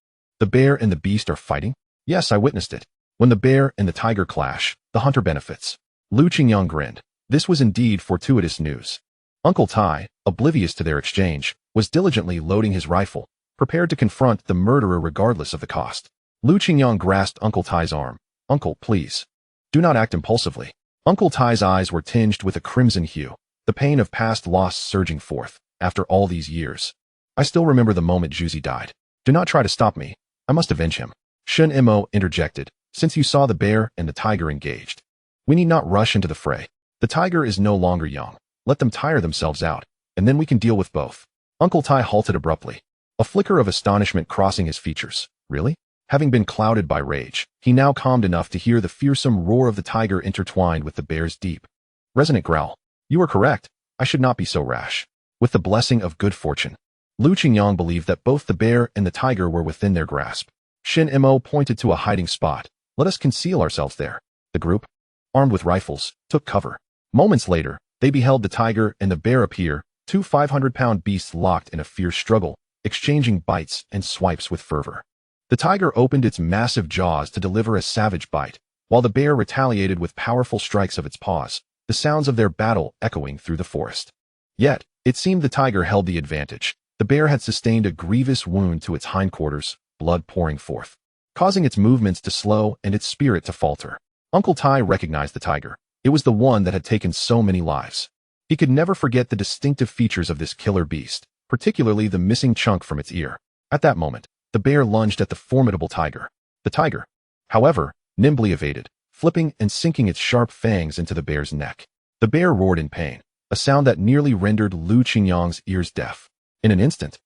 The bear and the beast are fighting? Yes, I witnessed it. When the bear and the tiger clash, the hunter benefits. Lu Qingyang grinned. This was indeed fortuitous news. Uncle Tai, oblivious to their exchange, was diligently loading his rifle, prepared to confront the murderer regardless of the cost. Lu Qingyang grasped Uncle Tai's arm. Uncle, please. Do not act impulsively. Uncle Tai's eyes were tinged with a crimson hue, the pain of past loss surging forth. After all these years, I still remember the moment Zhuzi died. Do not try to stop me. I must avenge him. Shunimo interjected. Since you saw the bear and the tiger engaged, we need not rush into the fray. The tiger is no longer young. Let them tire themselves out, and then we can deal with both. Uncle Tai halted abruptly, a flicker of astonishment crossing his features. Really? Having been clouded by rage, he now calmed enough to hear the fearsome roar of the tiger intertwined with the bear's deep, resonant growl. You are correct. I should not be so rash. With the blessing of good fortune, Lu Qingyang believed that both the bear and the tiger were within their grasp. Shunimo pointed to a hiding spot. Let us conceal ourselves there. The group, armed with rifles, took cover. Moments later, they beheld the tiger and the bear appear, two 500-pound beasts locked in a fierce struggle, exchanging bites and swipes with fervor. The tiger opened its massive jaws to deliver a savage bite, while the bear retaliated with powerful strikes of its paws, the sounds of their battle echoing through the forest. Yet, it seemed the tiger held the advantage. The bear had sustained a grievous wound to its hindquarters, blood pouring forth, causing its movements to slow and its spirit to falter. Uncle Tai recognized the tiger. It was the one that had taken so many lives. He could never forget the distinctive features of this killer beast, particularly the missing chunk from its ear. At that moment, the bear lunged at the formidable tiger. The tiger, however, nimbly evaded, flipping and sinking its sharp fangs into the bear's neck. The bear roared in pain, a sound that nearly rendered Lu Qingyang's ears deaf. In an instant,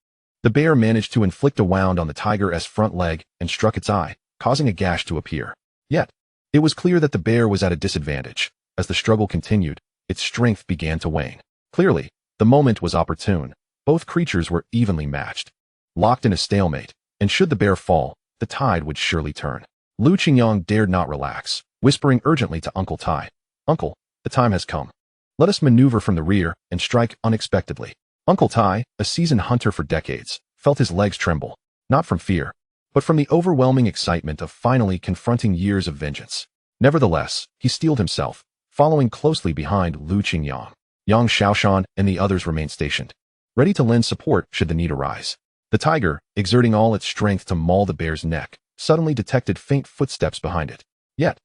the bear managed to inflict a wound on the tiger's front leg and struck its eye, causing a gash to appear. Yet, it was clear that the bear was at a disadvantage. As the struggle continued, its strength began to wane. Clearly, the moment was opportune. Both creatures were evenly matched, locked in a stalemate, and should the bear fall, the tide would surely turn. Lu Qingyang dared not relax, whispering urgently to Uncle Tai. Uncle, the time has come. Let us maneuver from the rear and strike unexpectedly. Uncle Tai, a seasoned hunter for decades, felt his legs tremble, not from fear, but from the overwhelming excitement of finally confronting years of vengeance. Nevertheless, he steeled himself, following closely behind Lu Qingyang. Yang Xiaoshan and the others remained stationed, ready to lend support should the need arise. The tiger, exerting all its strength to maul the bear's neck, suddenly detected faint footsteps behind it. Yet,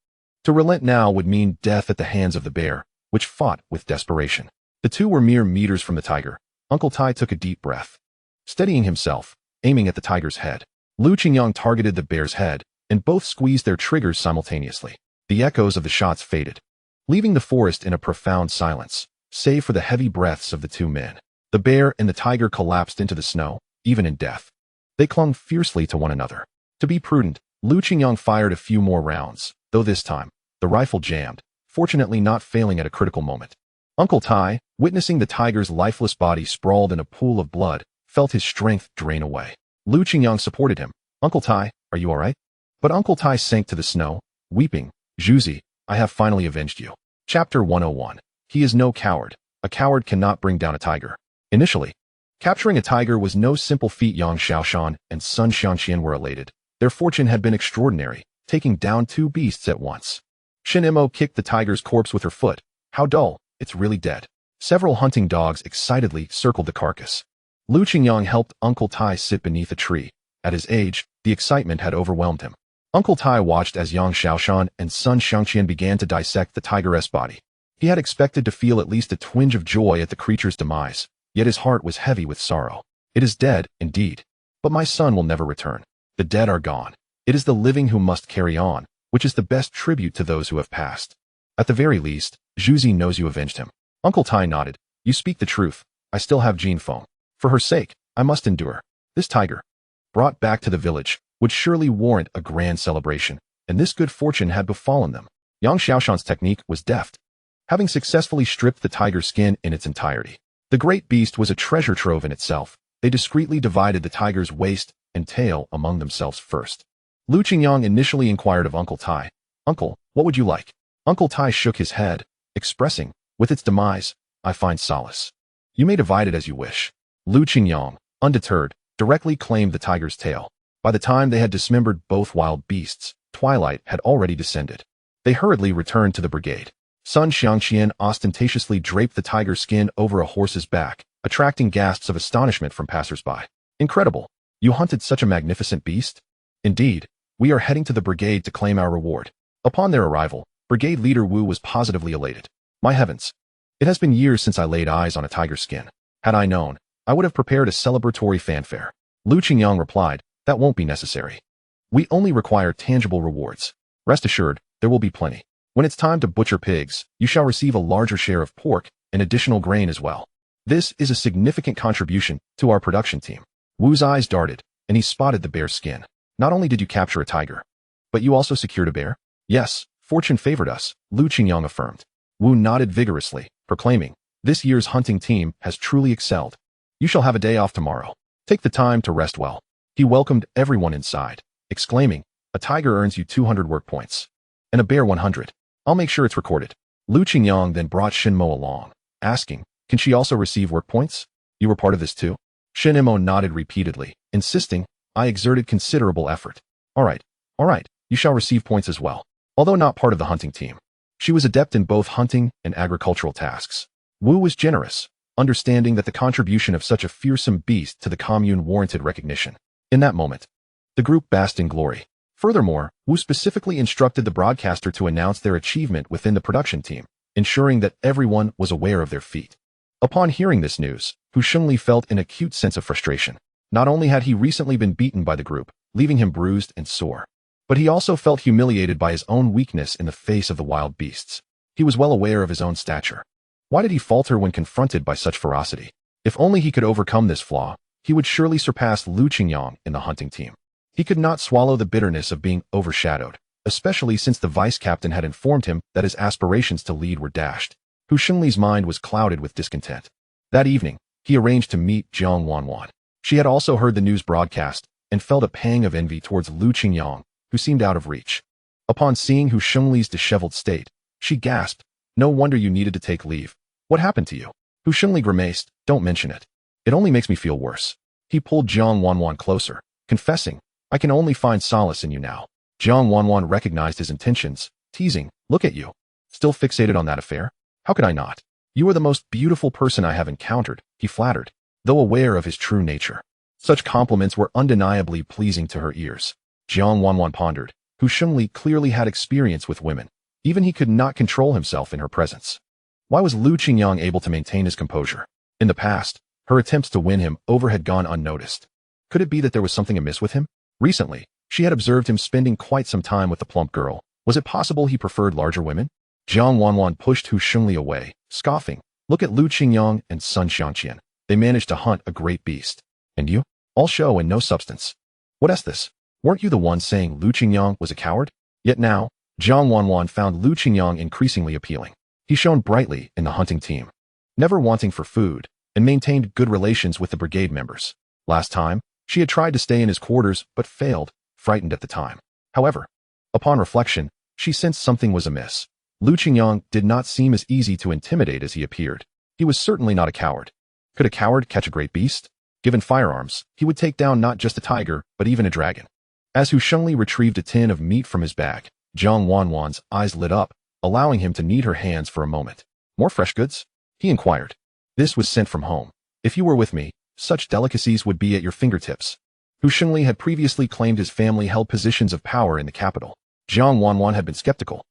to relent now would mean death at the hands of the bear, which fought with desperation. The two were mere meters from the tiger. Uncle Tai took a deep breath, steadying himself, aiming at the tiger's head. Lu Qingyang targeted the bear's head, and both squeezed their triggers simultaneously. The echoes of the shots faded, leaving the forest in a profound silence, save for the heavy breaths of the two men. The bear and the tiger collapsed into the snow, even in death. They clung fiercely to one another. To be prudent, Lu Qingyang fired a few more rounds, though this time, the rifle jammed, fortunately not failing at a critical moment. Uncle Tai, witnessing the tiger's lifeless body sprawled in a pool of blood, felt his strength drain away. Lu Qingyang supported him. Uncle Tai, are you all right? But Uncle Tai sank to the snow, weeping. Zhuzi, I have finally avenged you. Chapter 101. He is no coward. A coward cannot bring down a tiger. Initially, capturing a tiger was no simple feat. Yang Xiaoshan and Sun Xiangqian were elated. Their fortune had been extraordinary, taking down two beasts at once. Shunimo kicked the tiger's corpse with her foot. How dull, it's really dead. Several hunting dogs excitedly circled the carcass. Lu Qingyang helped Uncle Tai sit beneath a tree. At his age, the excitement had overwhelmed him. Uncle Tai watched as Yang Xiaoshan and Sun Xiangqian began to dissect the tiger's body. He had expected to feel at least a twinge of joy at the creature's demise, yet his heart was heavy with sorrow. It is dead, indeed. But my son will never return. The dead are gone. It is the living who must carry on, which is the best tribute to those who have passed. At the very least, Zhuzi knows you avenged him. Uncle Tai nodded. You speak the truth. I still have Jean Feng. For her sake, I must endure. This tiger, brought back to the village, would surely warrant a grand celebration, and this good fortune had befallen them. Yang Xiaoshan's technique was deft. having successfully stripped the tiger's skin in its entirety. The great beast was a treasure trove in itself. They discreetly divided the tiger's waist and tail among themselves first. Lu Qingyang initially inquired of Uncle Tai, "Uncle, what would you like?" Uncle Tai shook his head, expressing, "With its demise, I find solace. You may divide it as you wish." Lu Qingyang, undeterred, directly claimed the tiger's tail. By the time they had dismembered both wild beasts, twilight had already descended. They hurriedly returned to the brigade. Sun Xiangqian ostentatiously draped the tiger's skin over a horse's back, attracting gasps of astonishment from passers-by. "Incredible! You hunted such a magnificent beast?" "Indeed, we are heading to the brigade to claim our reward." Upon their arrival, Brigade Leader Wu was positively elated. "My heavens! It has been years since I laid eyes on a tiger skin. Had I known, I would have prepared a celebratory fanfare." Lu Qingyang replied, "That won't be necessary. We only require tangible rewards. Rest assured, there will be plenty. When it's time to butcher pigs, you shall receive a larger share of pork and additional grain as well. This is a significant contribution to our production team." Wu's eyes darted, and he spotted the bear's skin. "Not only did you capture a tiger, but you also secured a bear?" "Yes, fortune favored us," Lu Qingyang affirmed. Wu nodded vigorously, proclaiming, "This year's hunting team has truly excelled. You shall have a day off tomorrow. Take the time to rest well." He welcomed everyone inside, exclaiming, "A tiger earns you 200 work points, and a bear 100. I'll make sure it's recorded." Lu Qingyang then brought Shunimo along, asking, "Can she also receive work points? You were part of this too?" Shunimo nodded repeatedly, insisting, "I exerted considerable effort." All right, you shall receive points as well." Although not part of the hunting team, she was adept in both hunting and agricultural tasks. Wu was generous, understanding that the contribution of such a fearsome beast to the commune warranted recognition. In that moment, the group basked in glory. Furthermore, Wu specifically instructed the broadcaster to announce their achievement within the production team, ensuring that everyone was aware of their feat. Upon hearing this news, Hu Shengli felt an acute sense of frustration. Not only had he recently been beaten by the group, leaving him bruised and sore, but he also felt humiliated by his own weakness in the face of the wild beasts. He was well aware of his own stature. Why did he falter when confronted by such ferocity? If only he could overcome this flaw, he would surely surpass Lu Qingyang in the hunting team. He could not swallow the bitterness of being overshadowed, especially since the vice-captain had informed him that his aspirations to lead were dashed. Hu Shengli's mind was clouded with discontent. That evening, he arranged to meet Jiang Wanwan. She had also heard the news broadcast and felt a pang of envy towards Lu Qingyang, who seemed out of reach. Upon seeing Hu Shengli's disheveled state, she gasped, "No wonder you needed to take leave. What happened to you?" Hu Shengli grimaced, "Don't mention it. It only makes me feel worse." He pulled Jiang Wanwan closer, confessing, "I can only find solace in you now." Jiang Wanwan recognized his intentions, teasing, "Look at you. Still fixated on that affair? How could I not? You are the most beautiful person I have encountered," he flattered, though aware of his true nature. Such compliments were undeniably pleasing to her ears. Jiang Wanwan pondered. Hu Shengli clearly had experience with women. Even he could not control himself in her presence. Why was Lu Qingyang able to maintain his composure? In the past, her attempts to win him over had gone unnoticed. Could it be that there was something amiss with him? Recently, she had observed him spending quite some time with the plump girl. Was it possible he preferred larger women? Jiang Wanwan pushed Hu Shengli away, scoffing, "Look at Lu Qingyang and Sun Xiangqian. They managed to hunt a great beast. And you? All show and no substance. What is this? Weren't you the one saying Lu Qingyang was a coward?" Yet now, Jiang Wanwan found Lu Qingyang increasingly appealing. He shone brightly in the hunting team, never wanting for food, and maintained good relations with the brigade members. Last time, she had tried to stay in his quarters but failed, frightened at the time. However, upon reflection, she sensed something was amiss. Lu Qingyang did not seem as easy to intimidate as he appeared. He was certainly not a coward. Could a coward catch a great beast? Given firearms, he would take down not just a tiger, but even a dragon. As Hu Shengli retrieved a tin of meat from his bag, Jiang Wanwan's eyes lit up, allowing him to knead her hands for a moment. "More fresh goods?" he inquired. "This was sent from home. If you were with me, such delicacies would be at your fingertips." Hu Shengli had previously claimed his family held positions of power in the capital. Jiang Wanwan had been skeptical,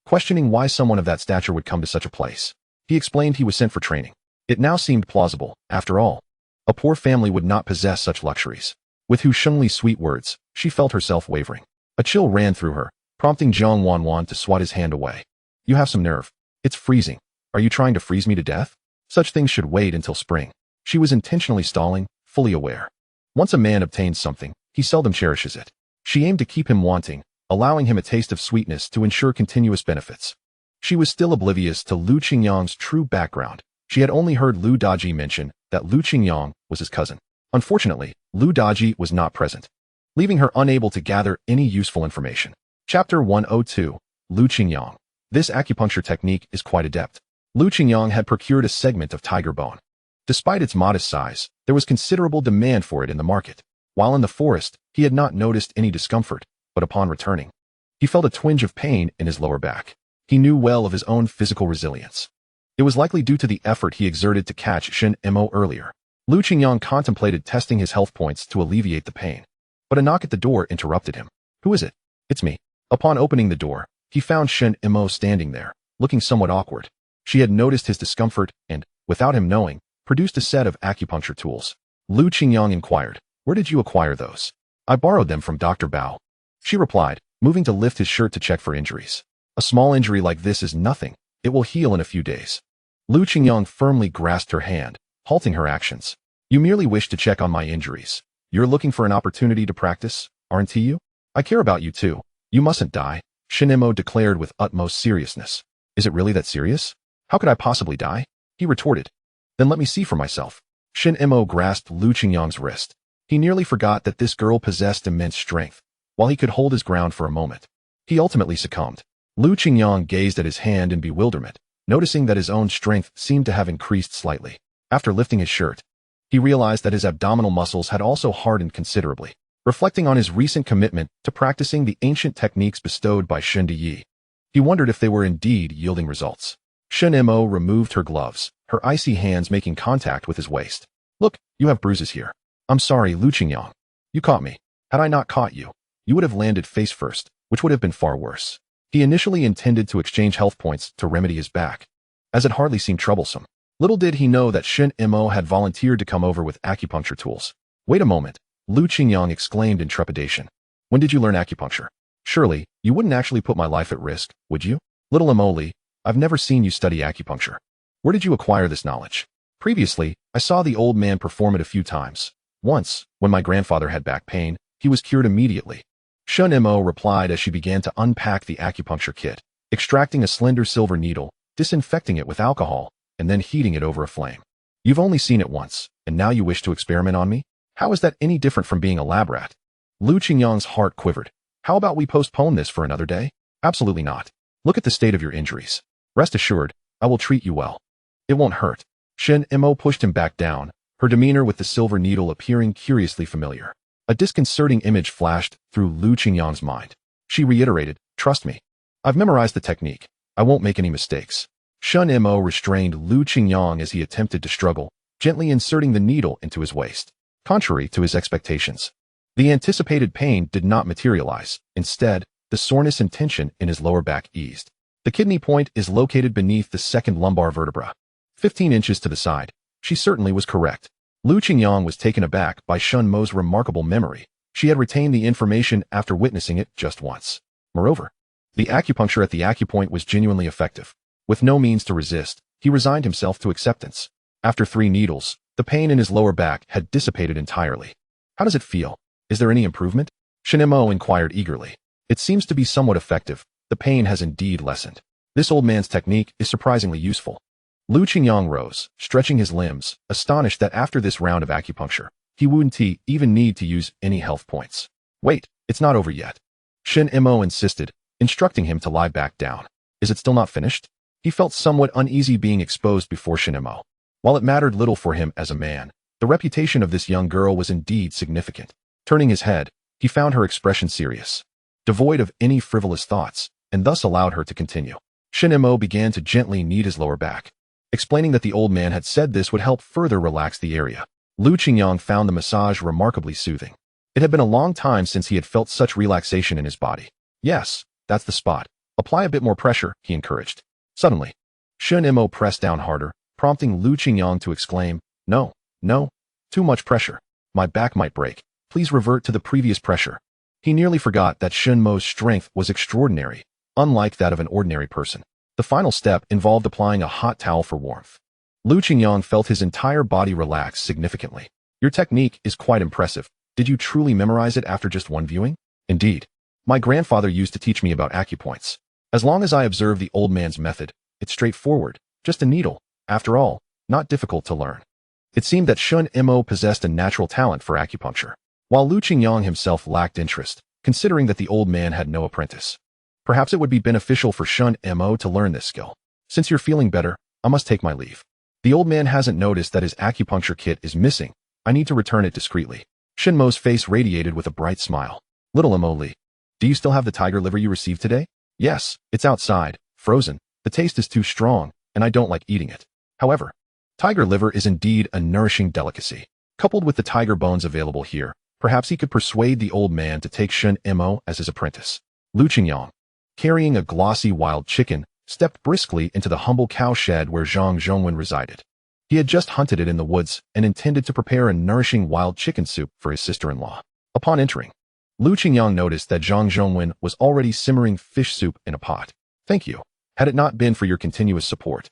questioning why someone of that stature would come to such a place. He explained he was sent for training. It now seemed plausible. After all, a poor family would not possess such luxuries. With Hu Shengli's sweet words, she felt herself wavering. A chill ran through her, prompting Jiang Wanwan to swat his hand away. "You have some nerve. It's freezing. Are you trying to freeze me to death? Such things should wait until spring." She was intentionally stalling, fully aware. Once a man obtains something, he seldom cherishes it. She aimed to keep him wanting, allowing him a taste of sweetness to ensure continuous benefits. She was still oblivious to Lu Qingyang's true background. She had only heard Lu Daji mention that Lu Qingyang was his cousin. Unfortunately, Lu Daji was not present, leaving her unable to gather any useful information. Chapter 102. Lu Qingyang. This acupuncture technique is quite adept. Lu Qingyang had procured a segment of tiger bone. Despite its modest size, there was considerable demand for it in the market. While in the forest, he had not noticed any discomfort, but upon returning, he felt a twinge of pain in his lower back. He knew well of his own physical resilience. It was likely due to the effort he exerted to catch Shunimo earlier. Lu Qingyang contemplated testing his health points to alleviate the pain, but a knock at the door interrupted him. "Who is it?" "It's me." Upon opening the door, he found Shunimo standing there, looking somewhat awkward. She had noticed his discomfort and, without him knowing, produced a set of acupuncture tools. Lu Qingyang inquired, "Where did you acquire those?" "I borrowed them from Dr. Bao," she replied, moving to lift his shirt to check for injuries. "A small injury like this is nothing. It will heal in a few days." Lu Qingyang firmly grasped her hand, halting her actions. "You merely wish to check on my injuries. You're looking for an opportunity to practice, aren't you? I care about you too. You mustn't die," Shunimo declared with utmost seriousness. "Is it really that serious? How could I possibly die?" he retorted. "Then let me see for myself." Shunimo grasped Lu Qingyang's wrist. He nearly forgot that this girl possessed immense strength. While he could hold his ground for a moment, he ultimately succumbed. Lu Qingyang gazed at his hand in bewilderment, noticing that his own strength seemed to have increased slightly. After lifting his shirt, he realized that his abdominal muscles had also hardened considerably. Reflecting on his recent commitment to practicing the ancient techniques bestowed by Shunyi, he wondered if they were indeed yielding results. Shunimo removed her gloves, her icy hands making contact with his waist. "Look, you have bruises here." "I'm sorry, Lu Qingyang. You caught me. Had I not caught you, you would have landed face first, which would have been far worse." He initially intended to exchange health points to remedy his back, as it hardly seemed troublesome. Little did he know that Shunimo had volunteered to come over with acupuncture tools. "Wait a moment," Lu Qingyang exclaimed in trepidation. "When did you learn acupuncture? Surely, you wouldn't actually put my life at risk, would you?" "Little Amoli, I've never seen you study acupuncture. Where did you acquire this knowledge?" "Previously, I saw the old man perform it a few times. Once, when my grandfather had back pain, he was cured immediately." Shunimo replied as she began to unpack the acupuncture kit, extracting a slender silver needle, disinfecting it with alcohol, and then heating it over a flame. "You've only seen it once, and now you wish to experiment on me? How is that any different from being a lab rat?" Lu Qingyang's heart quivered. "How about we postpone this for another day?" "Absolutely not. Look at the state of your injuries. Rest assured, I will treat you well. It won't hurt." Shunimo pushed him back down, her demeanor with the silver needle appearing curiously familiar. A disconcerting image flashed through Lu Qingyang's mind. She reiterated, "Trust me. I've memorized the technique. I won't make any mistakes." Shunimo restrained Lu Qingyang as he attempted to struggle, gently inserting the needle into his waist. Contrary to his expectations, the anticipated pain did not materialize. Instead, the soreness and tension in his lower back eased. The kidney point is located beneath the second lumbar vertebra, 15 inches to the side. She certainly was correct. Lu Qingyang was taken aback by Shunimo's remarkable memory. She had retained the information after witnessing it just once. Moreover, the acupuncture at the acupoint was genuinely effective. With no means to resist, he resigned himself to acceptance. After 3 needles, the pain in his lower back had dissipated entirely. "How does it feel? Is there any improvement?" Shunimo inquired eagerly. "It seems to be somewhat effective. The pain has indeed lessened. This old man's technique is surprisingly useful." Lu Qingyang rose, stretching his limbs, astonished that after this round of acupuncture, he wouldn't even need to use any health points. "Wait, it's not over yet," Shunimo insisted, instructing him to lie back down. "Is it still not finished?" He felt somewhat uneasy being exposed before Shunimo. While it mattered little for him as a man, the reputation of this young girl was indeed significant. Turning his head, he found her expression serious, devoid of any frivolous thoughts, and thus allowed her to continue. Shunimo began to gently knead his lower back, explaining that the old man had said this would help further relax the area. Lu Qingyang found the massage remarkably soothing. It had been a long time since he had felt such relaxation in his body. "Yes, that's the spot. Apply a bit more pressure," he encouraged. Suddenly, Shunimo pressed down harder, prompting Lu Qingyang to exclaim, No, too much pressure. My back might break. Please revert to the previous pressure." He nearly forgot that Shunimo's strength was extraordinary, unlike that of an ordinary person. The final step involved applying a hot towel for warmth. Lu Qingyang felt his entire body relax significantly. "Your technique is quite impressive. Did you truly memorize it after just one viewing?" "Indeed. My grandfather used to teach me about acupoints. As long as I observe the old man's method, it's straightforward, just a needle, after all, not difficult to learn. It seemed that Shunimo possessed a natural talent for acupuncture, while Lu Qingyang himself lacked interest, considering that the old man had no apprentice. Perhaps it would be beneficial for Shunimo to learn this skill. Since you're feeling better, I must take my leave. The old man hasn't noticed that his acupuncture kit is missing. I need to return it discreetly. Shunimo's face radiated with a bright smile. Little Mo Li, do you still have the tiger liver you received today? Yes, it's outside, frozen. The taste is too strong, and I don't like eating it. However, tiger liver is indeed a nourishing delicacy. Coupled with the tiger bones available here, perhaps he could persuade the old man to take Shunimo as his apprentice. Lu Qingyang, carrying a glossy wild chicken, stepped briskly into the humble cowshed where Zhang Zhongwen resided. He had just hunted it in the woods and intended to prepare a nourishing wild chicken soup for his sister-in-law. Upon entering, Lu Qingyang noticed that Zhang Zhongwen was already simmering fish soup in a pot. Thank you. Had it not been for your continuous support,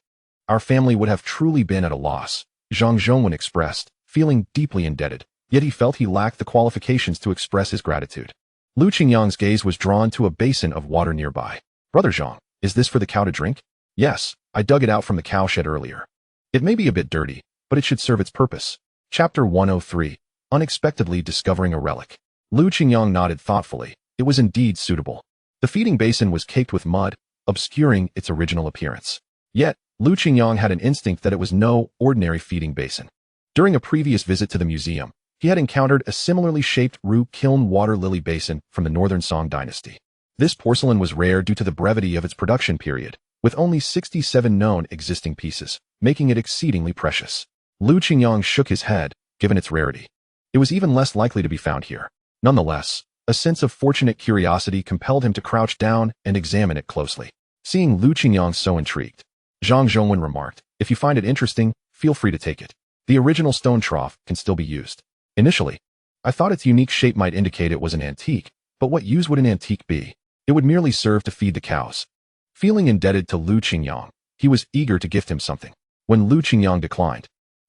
our family would have truly been at a loss, Zhang Zhongwen expressed, feeling deeply indebted, yet he felt he lacked the qualifications to express his gratitude. Lu Qingyang's gaze was drawn to a basin of water nearby. Brother Zhang, is this for the cow to drink? Yes, I dug it out from the cowshed earlier. It may be a bit dirty, but it should serve its purpose. Chapter 103, Unexpectedly Discovering a Relic. Lu Qingyang nodded thoughtfully. It was indeed suitable. The feeding basin was caked with mud, obscuring its original appearance. Yet, Lu Qingyang had an instinct that it was no ordinary feeding basin. During a previous visit to the museum, he had encountered a similarly shaped kiln water lily basin from the Northern Song dynasty. This porcelain was rare due to the brevity of its production period, with only 67 known existing pieces, making it exceedingly precious. Lu Qingyang shook his head, given its rarity. It was even less likely to be found here. Nonetheless, a sense of fortunate curiosity compelled him to crouch down and examine it closely. Seeing Lu Qingyang so intrigued, Zhang Zhongwen remarked, if you find it interesting, feel free to take it. The original stone trough can still be used. Initially, I thought its unique shape might indicate it was an antique, but what use would an antique be? It would merely serve to feed the cows. Feeling indebted to Lu Qingyang, he was eager to gift him something. When Lu Qingyang declined,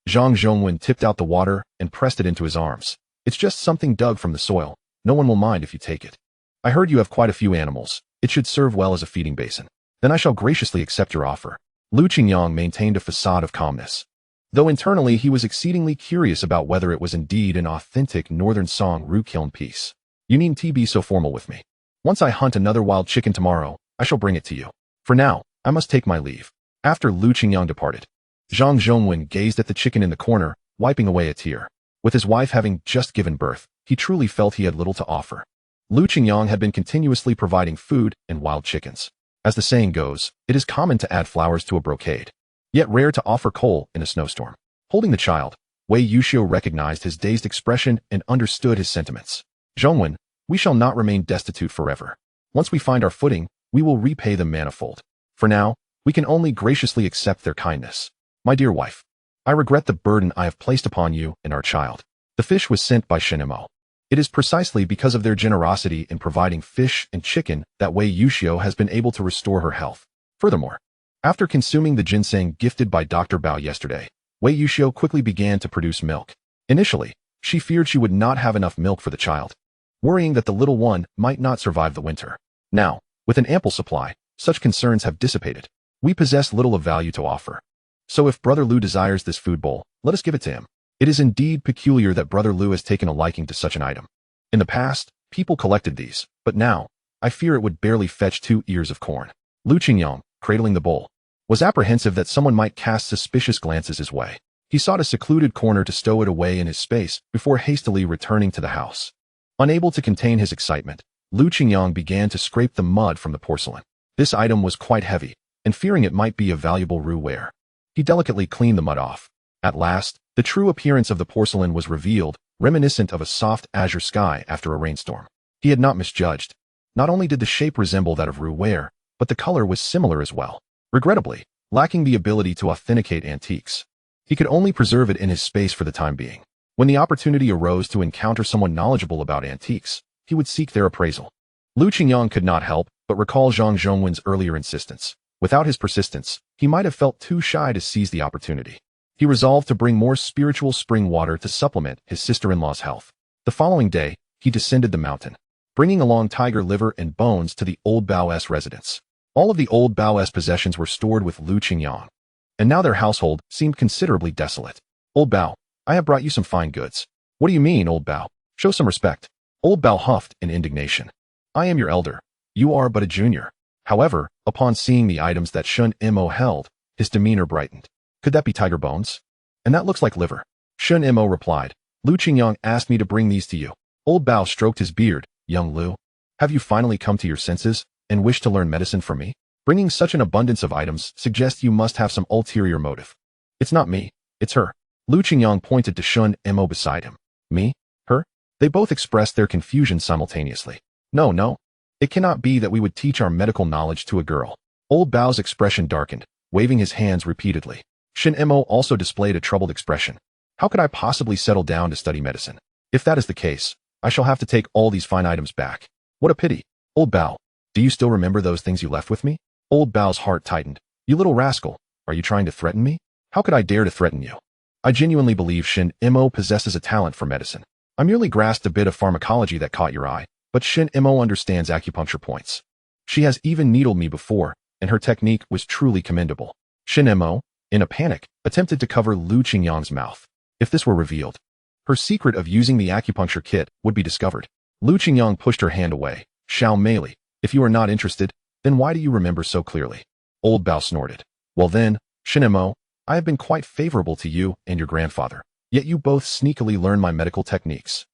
Zhang Zhongwen tipped out the water and pressed it into his arms. It's just something dug from the soil. No one will mind if you take it. I heard you have quite a few animals. It should serve well as a feeding basin. Then I shall graciously accept your offer. Lu Qingyang maintained a facade of calmness, though internally he was exceedingly curious about whether it was indeed an authentic Northern Song kiln piece. You needn't be so formal with me. Once I hunt another wild chicken tomorrow, I shall bring it to you. For now, I must take my leave. After Lu Qingyang departed, Zhang Zhongwen gazed at the chicken in the corner, wiping away a tear. With his wife having just given birth, he truly felt he had little to offer. Lu Qingyang had been continuously providing food and wild chickens. As the saying goes, it is common to add flowers to a brocade, yet rare to offer coal in a snowstorm. Holding the child, Wei Yuxiu recognized his dazed expression and understood his sentiments. Zhongwen, we shall not remain destitute forever. Once we find our footing, we will repay them manifold. For now, we can only graciously accept their kindness. My dear wife, I regret the burden I have placed upon you and our child. The fish was sent by Shunimo. It is precisely because of their generosity in providing fish and chicken that Wei Yuxiu has been able to restore her health. Furthermore, after consuming the ginseng gifted by Dr. Bao yesterday, Wei Yuxiu quickly began to produce milk. Initially, she feared she would not have enough milk for the child, worrying that the little one might not survive the winter. Now, with an ample supply, such concerns have dissipated. We possess little of value to offer. So if Brother Lu desires this food bowl, let us give it to him. It is indeed peculiar that Brother Lu has taken a liking to such an item. In the past, people collected these, but now, I fear it would barely fetch 2 ears of corn. Lu Qingyang, cradling the bowl, was apprehensive that someone might cast suspicious glances his way. He sought a secluded corner to stow it away in his space before hastily returning to the house. Unable to contain his excitement, Lu Qingyang began to scrape the mud from the porcelain. This item was quite heavy, and fearing it might be a valuable ware, he delicately cleaned the mud off. At last, the true appearance of the porcelain was revealed, reminiscent of a soft azure sky after a rainstorm. He had not misjudged. Not only did the shape resemble that of ware, but the color was similar as well. Regrettably, lacking the ability to authenticate antiques, he could only preserve it in his space for the time being. When the opportunity arose to encounter someone knowledgeable about antiques, he would seek their appraisal. Lu Qingyang could not help but recall Zhang Zhongwen's earlier insistence. Without his persistence, he might have felt too shy to seize the opportunity. He resolved to bring more spiritual spring water to supplement his sister-in-law's health. The following day, he descended the mountain, bringing along tiger liver and bones to the old Bao's residence. All of the old Bao's possessions were stored with Lu Qingyang, and now their household seemed considerably desolate. Old Bao, I have brought you some fine goods. What do you mean, old Bao? Show some respect. Old Bao huffed in indignation. I am your elder. You are but a junior. However, upon seeing the items that Shunimo held, his demeanor brightened. Could that be tiger bones? And that looks like liver. Shunimo replied. Lu Qingyang asked me to bring these to you. Old Bao stroked his beard. Young Lu, have you finally come to your senses and wish to learn medicine from me? Bringing such an abundance of items suggests you must have some ulterior motive. It's not me, it's her. Lu Qingyang pointed to Shunimo beside him. Me? Her? They both expressed their confusion simultaneously. No. It cannot be that we would teach our medical knowledge to a girl. Old Bao's expression darkened, waving his hands repeatedly. Shunimo also displayed a troubled expression. How could I possibly settle down to study medicine? If that is the case, I shall have to take all these fine items back. What a pity. Old Bao, do you still remember those things you left with me? Old Bao's heart tightened. You little rascal, are you trying to threaten me? How could I dare to threaten you? I genuinely believe Shunimo possesses a talent for medicine. I merely grasped a bit of pharmacology that caught your eye, but Shunimo understands acupuncture points. She has even needled me before, and her technique was truly commendable. Shunimo, in a panic, attempted to cover Lu Qingyang's mouth. If this were revealed, her secret of using the acupuncture kit would be discovered. Lu Qingyang pushed her hand away. Xiao Meili, if you are not interested, then why do you remember so clearly? Old Bao snorted. Well then, Shunimo, I have been quite favorable to you and your grandfather, yet you both sneakily learn my medical techniques.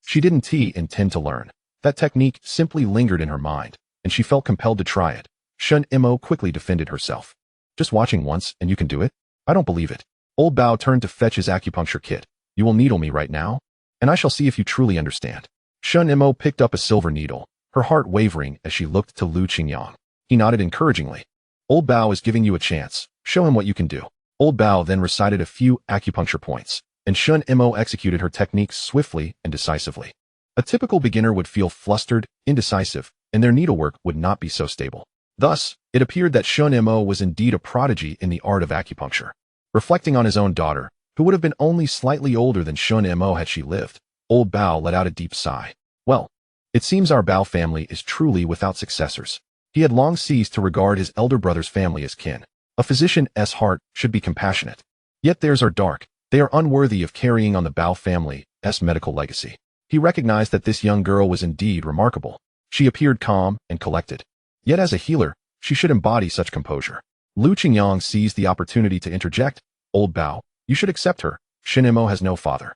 She didn't intend to learn. That technique simply lingered in her mind, and she felt compelled to try it. Shunimo quickly defended herself. Just watching once and you can do it? I don't believe it. Old Bao turned to fetch his acupuncture kit. You will needle me right now, and I shall see if you truly understand. Shunimo picked up a silver needle, her heart wavering as she looked to Lu Qingyang. He nodded encouragingly. Old Bao is giving you a chance. Show him what you can do. Old Bao then recited a few acupuncture points, and Shunimo executed her technique swiftly and decisively. A typical beginner would feel flustered, indecisive, and their needlework would not be so stable. Thus, it appeared that Shunimo was indeed a prodigy in the art of acupuncture. Reflecting on his own daughter, who would have been only slightly older than Shunimo had she lived, Old Bao let out a deep sigh. Well, it seems our Bao family is truly without successors. He had long ceased to regard his elder brother's family as kin. A physician's heart should be compassionate. Yet theirs are dark. They are unworthy of carrying on the Bao family's medical legacy. He recognized that this young girl was indeed remarkable. She appeared calm and collected. Yet as a healer, she should embody such composure. Lu Qingyang seized the opportunity to interject. Old Bao, you should accept her. Shunimo has no father.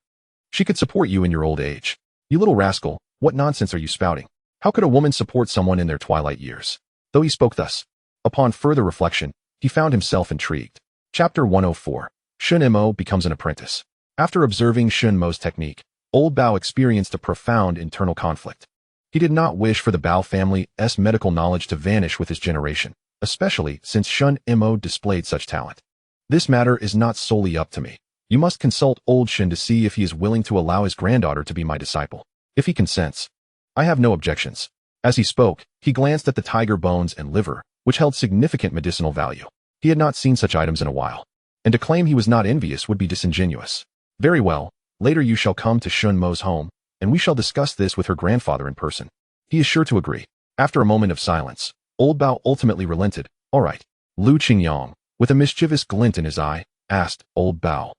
She could support you in your old age. You little rascal, what nonsense are you spouting? How could a woman support someone in their twilight years? Though he spoke thus, upon further reflection, he found himself intrigued. Chapter 104. Shunimo becomes an apprentice. After observing Shunimo's technique, Old Bao experienced a profound internal conflict. He did not wish for the Bao family's medical knowledge to vanish with his generation, especially since Shunimo displayed such talent. This matter is not solely up to me. You must consult old Shun to see if he is willing to allow his granddaughter to be my disciple. If he consents, I have no objections. As he spoke, he glanced at the tiger bones and liver, which held significant medicinal value. He had not seen such items in a while, and to claim he was not envious would be disingenuous. Very well, later you shall come to Shunimo's home, and we shall discuss this with her grandfather in person. He is sure to agree. After a moment of silence, Old Bao ultimately relented. All right. Lu Qingyang, with a mischievous glint in his eye, asked Old Bao,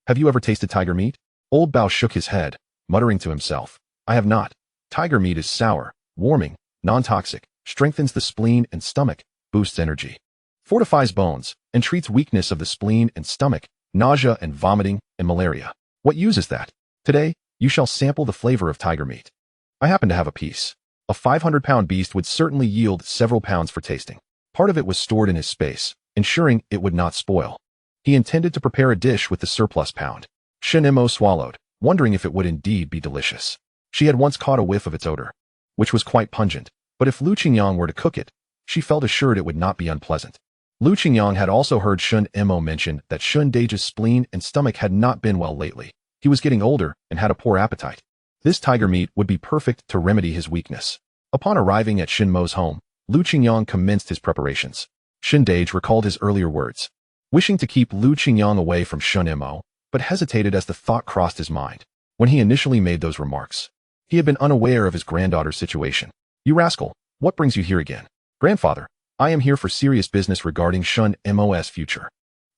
have you ever tasted tiger meat? Old Bao shook his head, muttering to himself, I have not. Tiger meat is sour, warming, non-toxic, strengthens the spleen and stomach, boosts energy, fortifies bones, and treats weakness of the spleen and stomach, nausea and vomiting, and malaria. What use is that? Today, you shall sample the flavor of tiger meat. I happen to have a piece. A 500-pound beast would certainly yield several pounds for tasting. Part of it was stored in his space, ensuring it would not spoil. He intended to prepare a dish with the surplus pound. Shunimo swallowed, wondering if it would indeed be delicious. She had once caught a whiff of its odor, which was quite pungent, but if Lu Qingyang were to cook it, she felt assured it would not be unpleasant. Lu Qingyang had also heard Shunimo mention that Shundage's spleen and stomach had not been well lately. He was getting older and had a poor appetite. This tiger meat would be perfect to remedy his weakness. Upon arriving at Shunimo's home, Lu Qingyang commenced his preparations. Shundage recalled his earlier words, wishing to keep Lu Qingyang away from Shunimo, but hesitated as the thought crossed his mind. When he initially made those remarks, he had been unaware of his granddaughter's situation. You rascal, what brings you here again? Grandfather, I am here for serious business regarding Shunimo's future.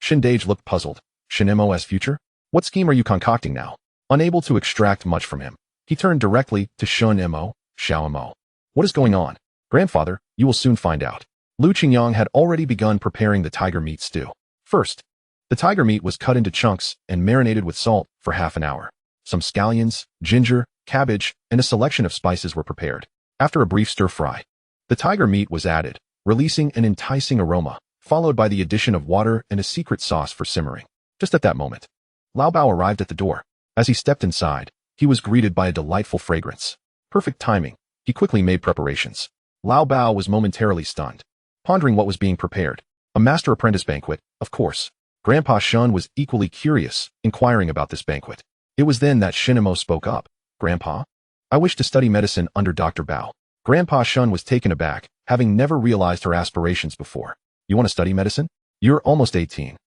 Shindage looked puzzled. Shunimo's future? What scheme are you concocting now? Unable to extract much from him, he turned directly to Shunimo, Xiaomo. What is going on? Grandfather, you will soon find out. Lu Qingyang had already begun preparing the tiger meat stew. First, the tiger meat was cut into chunks and marinated with salt for half an hour. Some scallions, ginger, cabbage, and a selection of spices were prepared. After a brief stir-fry, the tiger meat was added, releasing an enticing aroma, followed by the addition of water and a secret sauce for simmering. Just at that moment, Lao Bao arrived at the door. As he stepped inside, he was greeted by a delightful fragrance. Perfect timing. He quickly made preparations. Lao Bao was momentarily stunned, pondering what was being prepared. A master-apprentice banquet, of course. Grandpa Shun was equally curious, inquiring about this banquet. It was then that Shunimo spoke up. Grandpa? I wish to study medicine under Dr. Bao. Grandpa Shun was taken aback, having never realized her aspirations before. You want to study medicine? You're almost 18.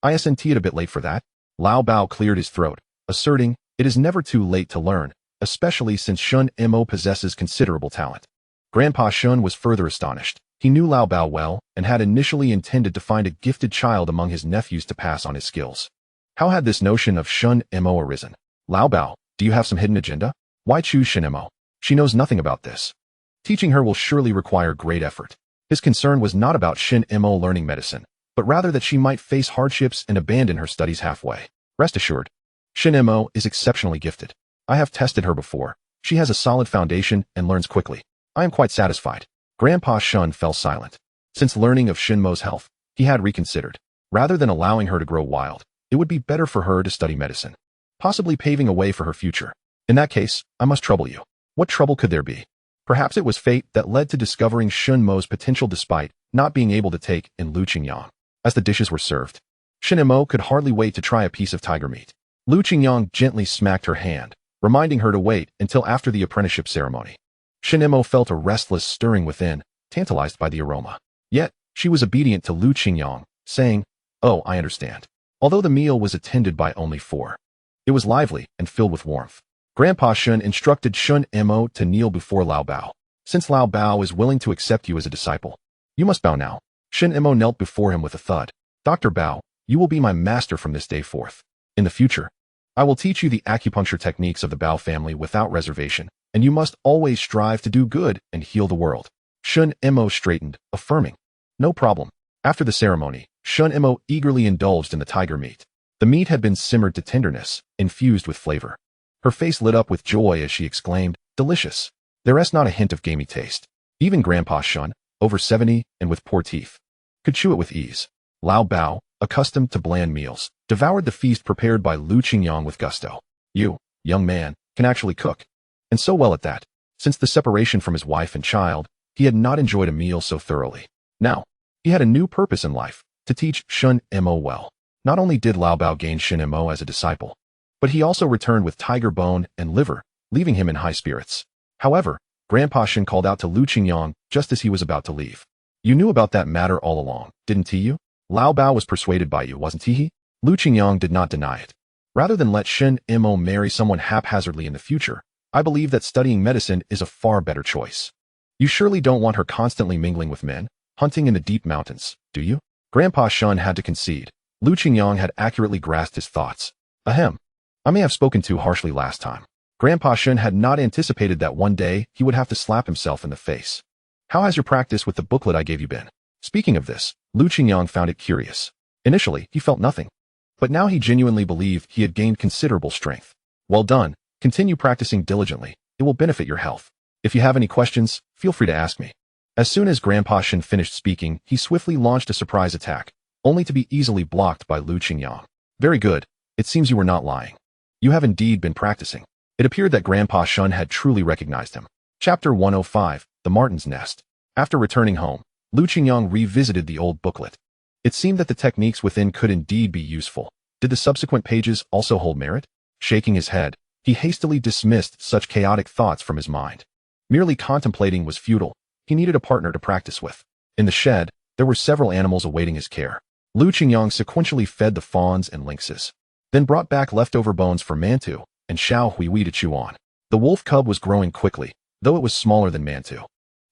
Isn't it a bit late for that? Lao Bao cleared his throat, asserting, it is never too late to learn, especially since Shunimo possesses considerable talent. Grandpa Shun was further astonished. He knew Lao Bao well and had initially intended to find a gifted child among his nephews to pass on his skills. How had this notion of Shunimo arisen? Lao Bao, do you have some hidden agenda? Why choose Shunimo? She knows nothing about this. Teaching her will surely require great effort. His concern was not about Shunimo learning medicine, but rather that she might face hardships and abandon her studies halfway. Rest assured, Shunimo is exceptionally gifted. I have tested her before. She has a solid foundation and learns quickly. I am quite satisfied. Grandpa Shun fell silent. Since learning of Shunimo's health, he had reconsidered. Rather than allowing her to grow wild, it would be better for her to study medicine, possibly paving a way for her future. In that case, I must trouble you. What trouble could there be? Perhaps it was fate that led to discovering Shunimo's potential despite not being able to take in Lu Qingyang. As the dishes were served, Shunimo could hardly wait to try a piece of tiger meat. Lu Qingyang gently smacked her hand, reminding her to wait until after the apprenticeship ceremony. Shunimo felt a restless stirring within, tantalized by the aroma. Yet, she was obedient to Lu Qingyang, saying, Oh, I understand. Although the meal was attended by only 4. It was lively and filled with warmth. Grandpa Shun instructed Shunimo to kneel before Lao Bao. Since Lao Bao is willing to accept you as a disciple, you must bow now. Shunimo knelt before him with a thud. Dr. Bao, you will be my master from this day forth. In the future, I will teach you the acupuncture techniques of the Bao family without reservation, and you must always strive to do good and heal the world. Shunimo straightened, affirming, No problem. After the ceremony, Shunimo eagerly indulged in the tiger meat. The meat had been simmered to tenderness, infused with flavor. Her face lit up with joy as she exclaimed, Delicious. There is not a hint of gamey taste. Even Grandpa Shun, over 70 and with poor teeth, could chew it with ease. Lao Bao, accustomed to bland meals, devoured the feast prepared by Lu Qingyang with gusto. You, young man, can actually cook. And so well at that. Since the separation from his wife and child, he had not enjoyed a meal so thoroughly. Now, he had a new purpose in life, to teach Shunimo well. Not only did Lao Bao gain Shunimo as a disciple, but he also returned with tiger bone and liver, leaving him in high spirits. However, Grandpa Shun called out to Lu Qingyang just as he was about to leave. You knew about that matter all along, didn't you? Lao Bao was persuaded by you, wasn't he? Lu Qingyang did not deny it. Rather than let Shunimo marry someone haphazardly in the future, I believe that studying medicine is a far better choice. You surely don't want her constantly mingling with men, hunting in the deep mountains, do you? Grandpa Shun had to concede. Lu Qingyang had accurately grasped his thoughts. Ahem. I may have spoken too harshly last time. Grandpa Shun had not anticipated that one day he would have to slap himself in the face. How has your practice with the booklet I gave you been? Speaking of this, Lu Qingyang found it curious. Initially, he felt nothing. But now he genuinely believed he had gained considerable strength. Well done. Continue practicing diligently. It will benefit your health. If you have any questions, feel free to ask me. As soon as Grandpa Shun finished speaking, he swiftly launched a surprise attack, only to be easily blocked by Lu Qingyang. Very good. It seems you were not lying. You have indeed been practicing. It appeared that Grandpa Shun had truly recognized him. Chapter 105, The Martin's Nest. After returning home, Lu Qingyang revisited the old booklet. It seemed that the techniques within could indeed be useful. Did the subsequent pages also hold merit? Shaking his head, he hastily dismissed such chaotic thoughts from his mind. Merely contemplating was futile. He needed a partner to practice with. In the shed, there were several animals awaiting his care. Lu Qingyang sequentially fed the fawns and lynxes, then brought back leftover bones for Mantu and Xiao Huihui to chew on. The wolf cub was growing quickly, though it was smaller than Mantu.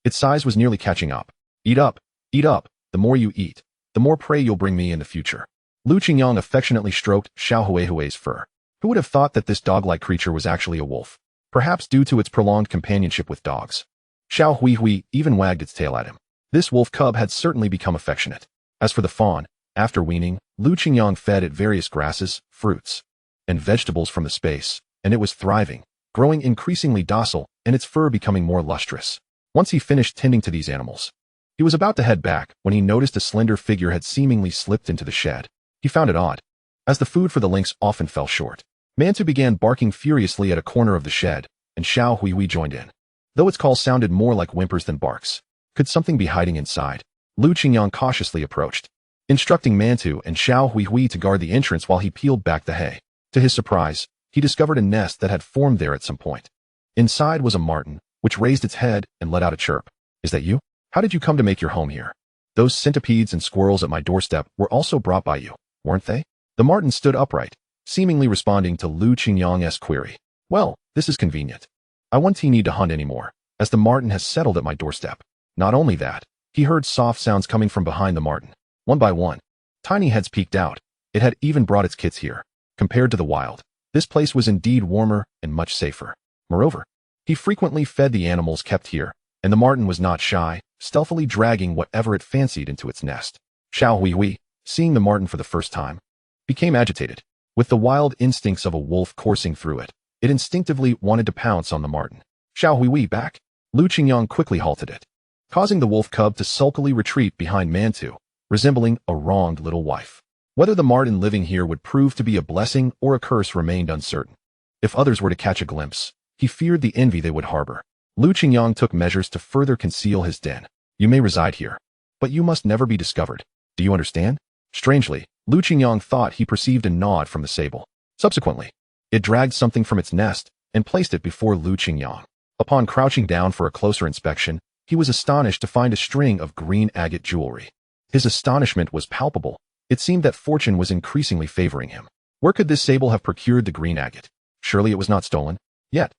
Its size was nearly catching up. Eat up, Eat up. The more you eat, the more prey you'll bring me in the future. Lu Qingyang affectionately stroked Xiao Huihui's fur. Who would have thought that this dog-like creature was actually a wolf? Perhaps due to its prolonged companionship with dogs. Xiao Huihui even wagged its tail at him. This wolf cub had certainly become affectionate. As for the fawn, after weaning, Lu Qingyang fed it various grasses, fruits, and vegetables from the space, and it was thriving, growing increasingly docile, and its fur becoming more lustrous. Once he finished tending to these animals, he was about to head back when he noticed a slender figure had seemingly slipped into the shed. He found it odd, as the food for the lynx often fell short. Mantu began barking furiously at a corner of the shed, and Xiao Huihui joined in. Though its call sounded more like whimpers than barks. Could something be hiding inside? Lu Qingyang cautiously approached, instructing Mantu and Xiao Huihui to guard the entrance while he peeled back the hay. To his surprise, he discovered a nest that had formed there at some point. Inside was a marten, which raised its head and let out a chirp. Is that you? How did you come to make your home here? Those centipedes and squirrels at my doorstep were also brought by you, weren't they? The marten stood upright, seemingly responding to Lu Qingyang's query. Well, this is convenient. I won't need to hunt anymore, as the marten has settled at my doorstep. Not only that, he heard soft sounds coming from behind the marten. One by one, tiny heads peeked out. It had even brought its kits here. Compared to the wild, this place was indeed warmer and much safer. Moreover, he frequently fed the animals kept here, and the marten was not shy, stealthily dragging whatever it fancied into its nest. Xiao Huihui, seeing the marten for the first time, became agitated. With the wild instincts of a wolf coursing through it, it instinctively wanted to pounce on the marten. Xiao Huihui back. Lu Qingyang quickly halted it, causing the wolf cub to sulkily retreat behind Mantu, resembling a wronged little wife. Whether the marten living here would prove to be a blessing or a curse remained uncertain. If others were to catch a glimpse, he feared the envy they would harbor. Lu Qingyang took measures to further conceal his den. You may reside here, but you must never be discovered. Do you understand? Strangely, Lu Qingyang thought he perceived a nod from the sable. Subsequently, it dragged something from its nest and placed it before Lu Qingyang. Upon crouching down for a closer inspection, he was astonished to find a string of green agate jewelry. His astonishment was palpable. It seemed that fortune was increasingly favoring him. Where could this sable have procured the green agate? Surely it was not stolen. Yet,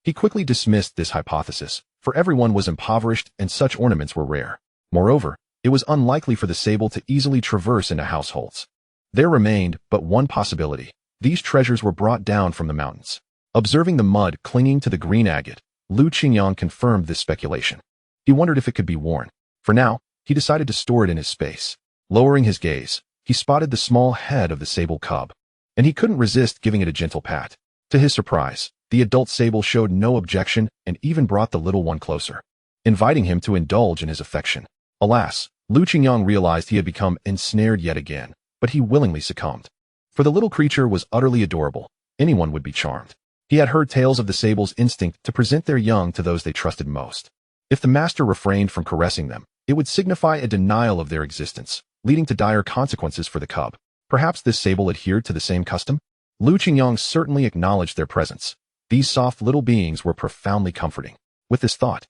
he quickly dismissed this hypothesis, for everyone was impoverished and such ornaments were rare. Moreover, it was unlikely for the sable to easily traverse into households. There remained but one possibility. These treasures were brought down from the mountains. Observing the mud clinging to the green agate, Lu Qingyang confirmed this speculation. He wondered if it could be worn. For now, he decided to store it in his space. Lowering his gaze, he spotted the small head of the sable cub, and he couldn't resist giving it a gentle pat. To his surprise, the adult sable showed no objection and even brought the little one closer, inviting him to indulge in his affection. Alas, Lu Qingyang realized he had become ensnared yet again, but he willingly succumbed. For the little creature was utterly adorable. Anyone would be charmed. He had heard tales of the sable's instinct to present their young to those they trusted most. If the master refrained from caressing them, it would signify a denial of their existence, leading to dire consequences for the cub. Perhaps this sable adhered to the same custom? Lu Qingyang certainly acknowledged their presence. These soft little beings were profoundly comforting. With this thought,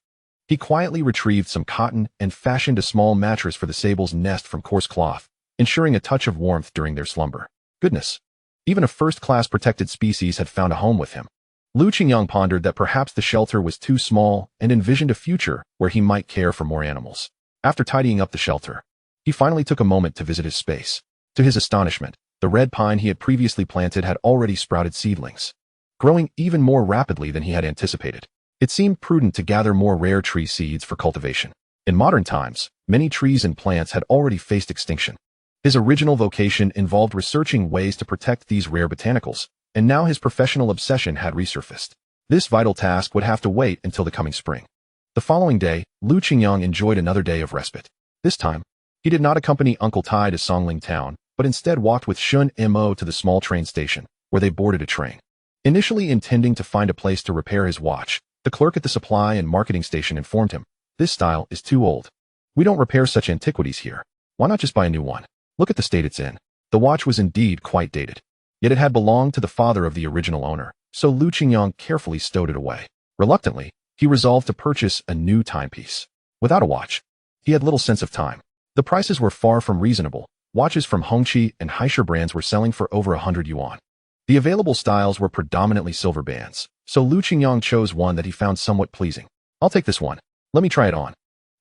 he quietly retrieved some cotton and fashioned a small mattress for the sable's nest from coarse cloth, ensuring a touch of warmth during their slumber. Goodness! Even a first-class protected species had found a home with him. Lu Qingyang pondered that perhaps the shelter was too small and envisioned a future where he might care for more animals. After tidying up the shelter, he finally took a moment to visit his space. To his astonishment, the red pine he had previously planted had already sprouted seedlings, growing even more rapidly than he had anticipated. It seemed prudent to gather more rare tree seeds for cultivation. In modern times, many trees and plants had already faced extinction. His original vocation involved researching ways to protect these rare botanicals, and now his professional obsession had resurfaced. This vital task would have to wait until the coming spring. The following day, Lu Qingyang enjoyed another day of respite. This time, he did not accompany Uncle Tai to Songling Town, but instead walked with Shunimo to the small train station, where they boarded a train. Initially intending to find a place to repair his watch, the clerk at the supply and marketing station informed him, "This style is too old. We don't repair such antiquities here. Why not just buy a new one? Look at the state it's in." The watch was indeed quite dated, yet it had belonged to the father of the original owner, so Lu Qingyang carefully stowed it away. Reluctantly, he resolved to purchase a new timepiece. Without a watch, he had little sense of time. The prices were far from reasonable. Watches from Hongqi and Haisher brands were selling for over 100 yuan. The available styles were predominantly silver bands, so Lu Qingyang chose one that he found somewhat pleasing. "I'll take this one. Let me try it on."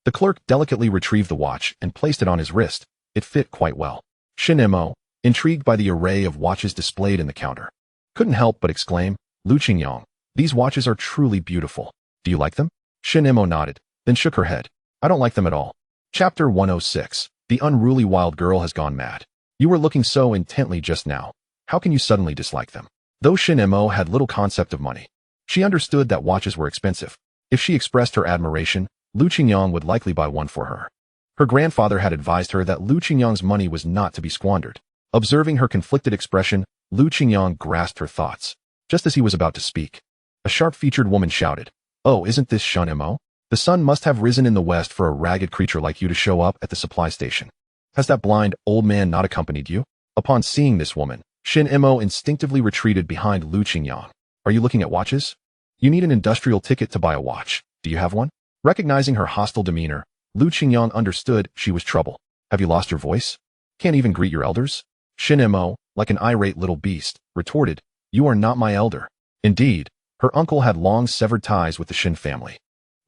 The clerk delicately retrieved the watch and placed it on his wrist. It fit quite well. Shunimo, intrigued by the array of watches displayed in the counter, couldn't help but exclaim, "Lu Qingyang, these watches are truly beautiful. Do you like them?" Shunimo nodded, then shook her head. "I don't like them at all." Chapter 106. The unruly wild girl has gone mad. You were looking so intently just now. How can you suddenly dislike them? Though Shunimo had little concept of money, she understood that watches were expensive. If she expressed her admiration, Lu Qingyang would likely buy one for her. Her grandfather had advised her that Lu Qingyang's money was not to be squandered. Observing her conflicted expression, Lu Qingyang grasped her thoughts. Just as he was about to speak, a sharp-featured woman shouted, "Oh, isn't this Shunimo? The sun must have risen in the west for a ragged creature like you to show up at the supply station. Has that blind old man not accompanied you?" Upon seeing this woman, Shunimo instinctively retreated behind Lu Qingyang. "Are you looking at watches? You need an industrial ticket to buy a watch. Do you have one?" Recognizing her hostile demeanor, Lu Qingyang understood she was trouble. "Have you lost your voice? Can't even greet your elders?" Shunimo, like an irate little beast, retorted, "You are not my elder." Indeed, her uncle had long severed ties with the Shun family,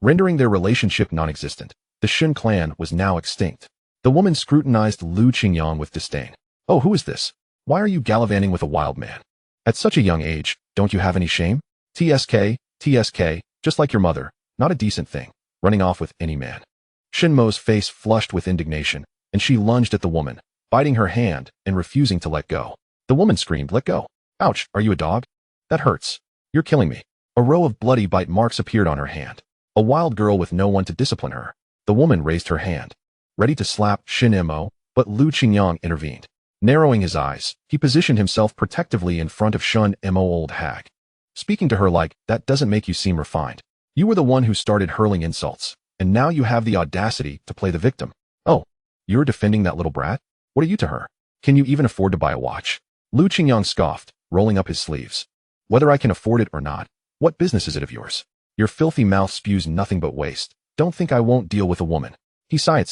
rendering their relationship non-existent. The Shun clan was now extinct. The woman scrutinized Lu Qingyang with disdain. "Oh, who is this? Why are you gallivanting with a wild man? At such a young age, don't you have any shame? TSK, just like your mother, not a decent thing, running off with any man." Shunimo's face flushed with indignation, and she lunged at the woman, biting her hand and refusing to let go. The woman screamed, "Let go. Ouch, are you a dog? That hurts. You're killing me." A row of bloody bite marks appeared on her hand. A wild girl with no one to discipline her. The woman raised her hand, ready to slap Shunimo, but Lu Qingyang intervened. Narrowing his eyes, he positioned himself protectively in front of Shunimo. "Old hag. Speaking to her like that doesn't make you seem refined. You were the one who started hurling insults, and now you have the audacity to play the victim. Oh, you're defending that little brat? What are you to her? Can you even afford to buy a watch?" Lu Qingyang scoffed, rolling up his sleeves. "Whether I can afford it or not, what business is it of yours? Your filthy mouth spews nothing but waste. Don't think I won't deal with a woman." He sighed,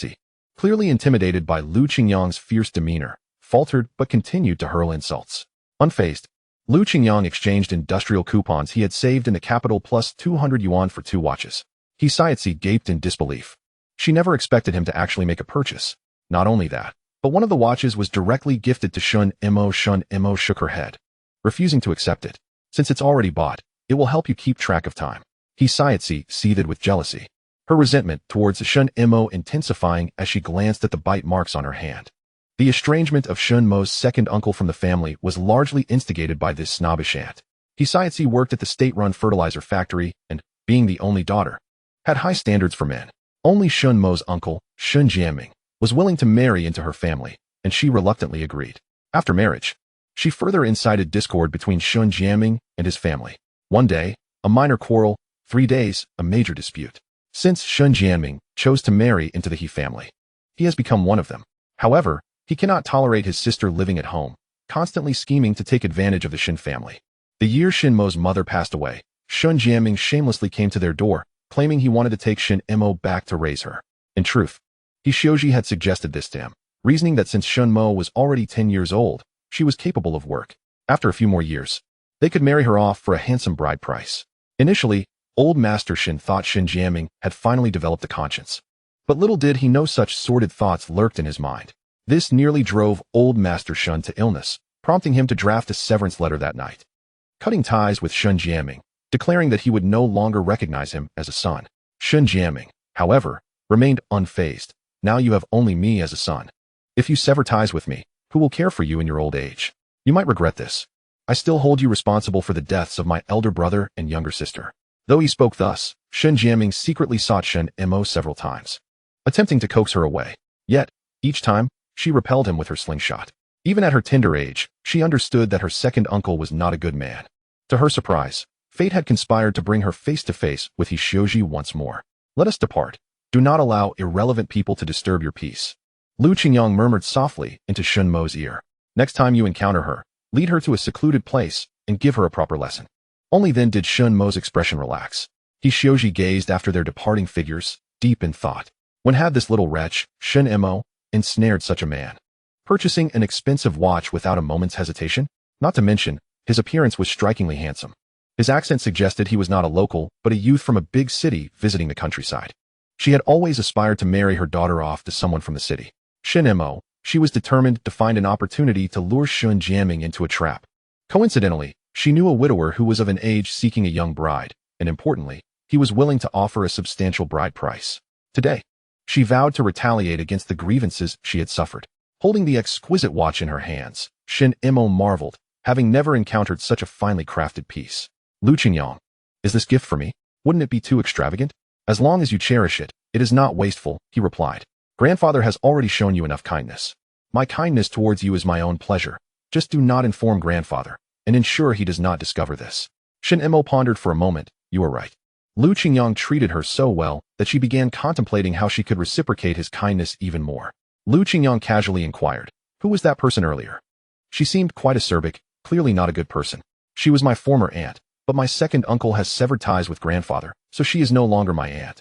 clearly intimidated by Lu Qingyang's fierce demeanor, faltered but continued to hurl insults. Unfazed, Lu Qingyang exchanged industrial coupons he had saved in the capital plus 200 yuan for 2 watches. He gaped in disbelief. She never expected him to actually make a purchase. Not only that, but one of the watches was directly gifted to Shunimo. Shunimo shook her head, refusing to accept it. "Since it's already bought, it will help you keep track of time." He seethed with jealousy, her resentment towards Shunimo intensifying as she glanced at the bite marks on her hand. The estrangement of Shunimo's second uncle from the family was largely instigated by this snobbish aunt. He worked at the state-run fertilizer factory and, being the only daughter, had high standards for men. Only Shunimo's uncle, Shun Jiaming, was willing to marry into her family, and she reluctantly agreed. After marriage, she further incited discord between Shun Jiaming and his family. One day, a minor quarrel; 3 days, a major dispute. Since Shun Jiaming chose to marry into the He family, he has become one of them. However, he cannot tolerate his sister living at home, constantly scheming to take advantage of the Shun family. The year Shunimo's mother passed away, Shun Jiaming shamelessly came to their door, claiming he wanted to take Shunimo back to raise her. In truth, Hishioji had suggested this to him, reasoning that since Shunimo was already 10 years old, she was capable of work. After a few more years, they could marry her off for a handsome bride price. Initially, old Master Shin thought Shun Jiaming had finally developed a conscience. But little did he know such sordid thoughts lurked in his mind. This nearly drove old Master Shun to illness, prompting him to draft a severance letter that night, cutting ties with Shun Jiaming, declaring that he would no longer recognize him as a son. Shun Jiaming, however, remained unfazed. "Now you have only me as a son. If you sever ties with me, who will care for you in your old age? You might regret this. I still hold you responsible for the deaths of my elder brother and younger sister." Though he spoke thus, Shun Jiaming secretly sought Shunimo several times, attempting to coax her away. Yet, each time, she repelled him with her slingshot. Even at her tender age, she understood that her second uncle was not a good man. To her surprise, fate had conspired to bring her face to face with Hishioji once more. "Let us depart. Do not allow irrelevant people to disturb your peace." Lu Qingyang murmured softly into Shunimo's ear. "Next time you encounter her, lead her to a secluded place and give her a proper lesson." Only then did Shunimo's expression relax. Hishioji gazed after their departing figures, deep in thought. When had this little wretch, Shunimo, ensnared such a man? Purchasing an expensive watch without a moment's hesitation? Not to mention, his appearance was strikingly handsome. His accent suggested he was not a local, but a youth from a big city visiting the countryside. She had always aspired to marry her daughter off to someone from the city. Shunimo, she was determined to find an opportunity to lure Qingyang into a trap. Coincidentally, she knew a widower who was of an age seeking a young bride, and importantly, he was willing to offer a substantial bride price. Today, she vowed to retaliate against the grievances she had suffered. Holding the exquisite watch in her hands, Shunimo marveled, having never encountered such a finely crafted piece. Qingyang, is this gift for me? Wouldn't it be too extravagant? As long as you cherish it, it is not wasteful, he replied. Grandfather has already shown you enough kindness. My kindness towards you is my own pleasure. Just do not inform grandfather, and ensure he does not discover this. Shunimo pondered for a moment. You are right. Qingyang treated her so well that she began contemplating how she could reciprocate his kindness even more. Qingyang casually inquired, who was that person earlier? She seemed quite acerbic, clearly not a good person. She was my former aunt, but my second uncle has severed ties with grandfather, so she is no longer my aunt.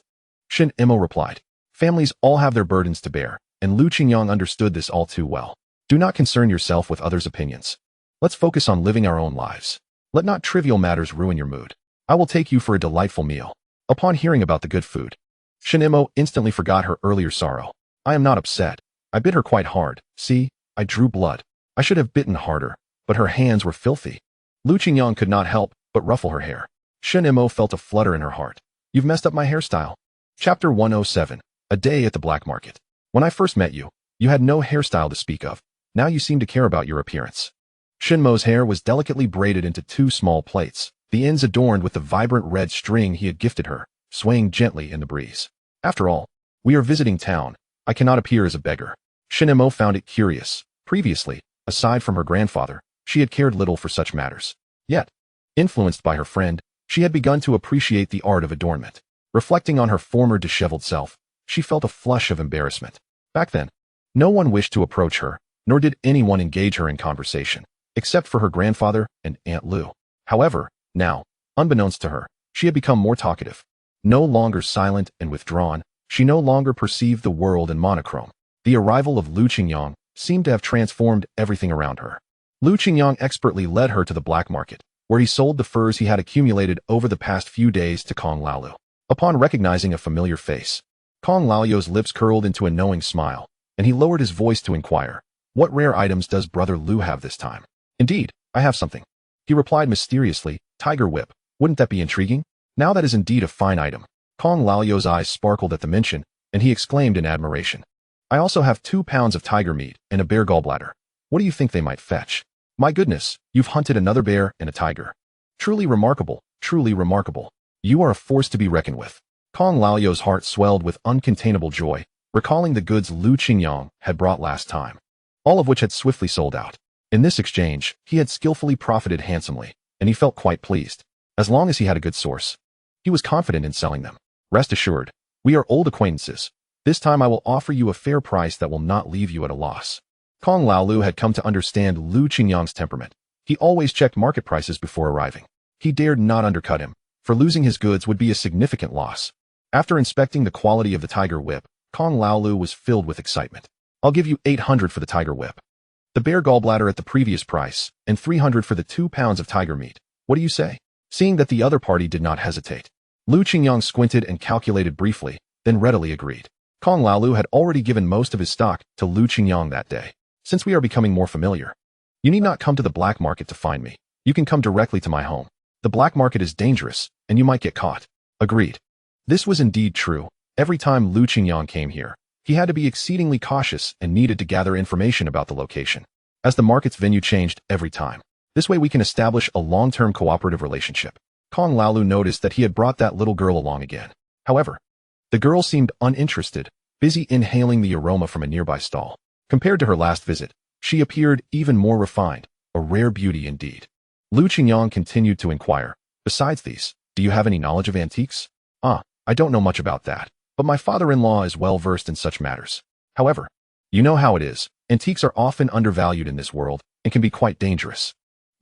Shunimo replied. Families all have their burdens to bear, and Qingyang understood this all too well. Do not concern yourself with others' opinions. Let's focus on living our own lives. Let not trivial matters ruin your mood. I will take you for a delightful meal. Upon hearing about the good food, Shunimo instantly forgot her earlier sorrow. I am not upset. I bit her quite hard. See, I drew blood. I should have bitten harder, but her hands were filthy. Qingyang could not help but ruffle her hair. Shunimo felt a flutter in her heart. You've messed up my hairstyle. Chapter 107. A day at the black market. When I first met you, you had no hairstyle to speak of. Now you seem to care about your appearance. Shunimo's hair was delicately braided into two small plaits, the ends adorned with the vibrant red string he had gifted her, swaying gently in the breeze. After all, we are visiting town. I cannot appear as a beggar. Shunimo found it curious. Previously, aside from her grandfather, she had cared little for such matters. Yet, influenced by her friend, she had begun to appreciate the art of adornment. Reflecting on her former disheveled self, she felt a flush of embarrassment. Back then, no one wished to approach her, nor did anyone engage her in conversation, except for her grandfather and Aunt Lu. However, now, unbeknownst to her, she had become more talkative. No longer silent and withdrawn, she no longer perceived the world in monochrome. The arrival of Qingyang seemed to have transformed everything around her. Qingyang expertly led her to the black market, where he sold the furs he had accumulated over the past few days to Kong Laolu. Upon recognizing a familiar face, Kong Laolu's lips curled into a knowing smile, and he lowered his voice to inquire, what rare items does Brother Lu have this time? Indeed, I have something. He replied mysteriously, Tiger Whip. Wouldn't that be intriguing? Now that is indeed a fine item. Kong Laolu's eyes sparkled at the mention, and he exclaimed in admiration. I also have 2 pounds of tiger meat and a bear gallbladder. What do you think they might fetch? My goodness, you've hunted another bear and a tiger. Truly remarkable, truly remarkable. You are a force to be reckoned with. Kong Laolu's heart swelled with uncontainable joy, recalling the goods Qingyang had brought last time, all of which had swiftly sold out. In this exchange, he had skillfully profited handsomely, and he felt quite pleased. As long as he had a good source, he was confident in selling them. Rest assured, we are old acquaintances. This time I will offer you a fair price that will not leave you at a loss. Kong Laolu had come to understand Qingyang's temperament. He always checked market prices before arriving. He dared not undercut him, for losing his goods would be a significant loss. After inspecting the quality of the tiger whip, Kong Laolu was filled with excitement. I'll give you 800 for the tiger whip. The bear gallbladder at the previous price, and 300 for the 2 pounds of tiger meat. What do you say? Seeing that the other party did not hesitate, Qingyang squinted and calculated briefly, then readily agreed. Kong Laolu had already given most of his stock to Qingyang that day. Since we are becoming more familiar, you need not come to the black market to find me. You can come directly to my home. The black market is dangerous, and you might get caught. Agreed. This was indeed true. Every time Qingyang came here, he had to be exceedingly cautious and needed to gather information about the location, as the market's venue changed every time. This way we can establish a long-term cooperative relationship. Kong Laolu noticed that he had brought that little girl along again. However, the girl seemed uninterested, busy inhaling the aroma from a nearby stall. Compared to her last visit, she appeared even more refined, a rare beauty indeed. Qingyang continued to inquire, besides these, do you have any knowledge of antiques? I don't know much about that, but my father-in-law is well versed in such matters. However, you know how it is. Antiques are often undervalued in this world and can be quite dangerous.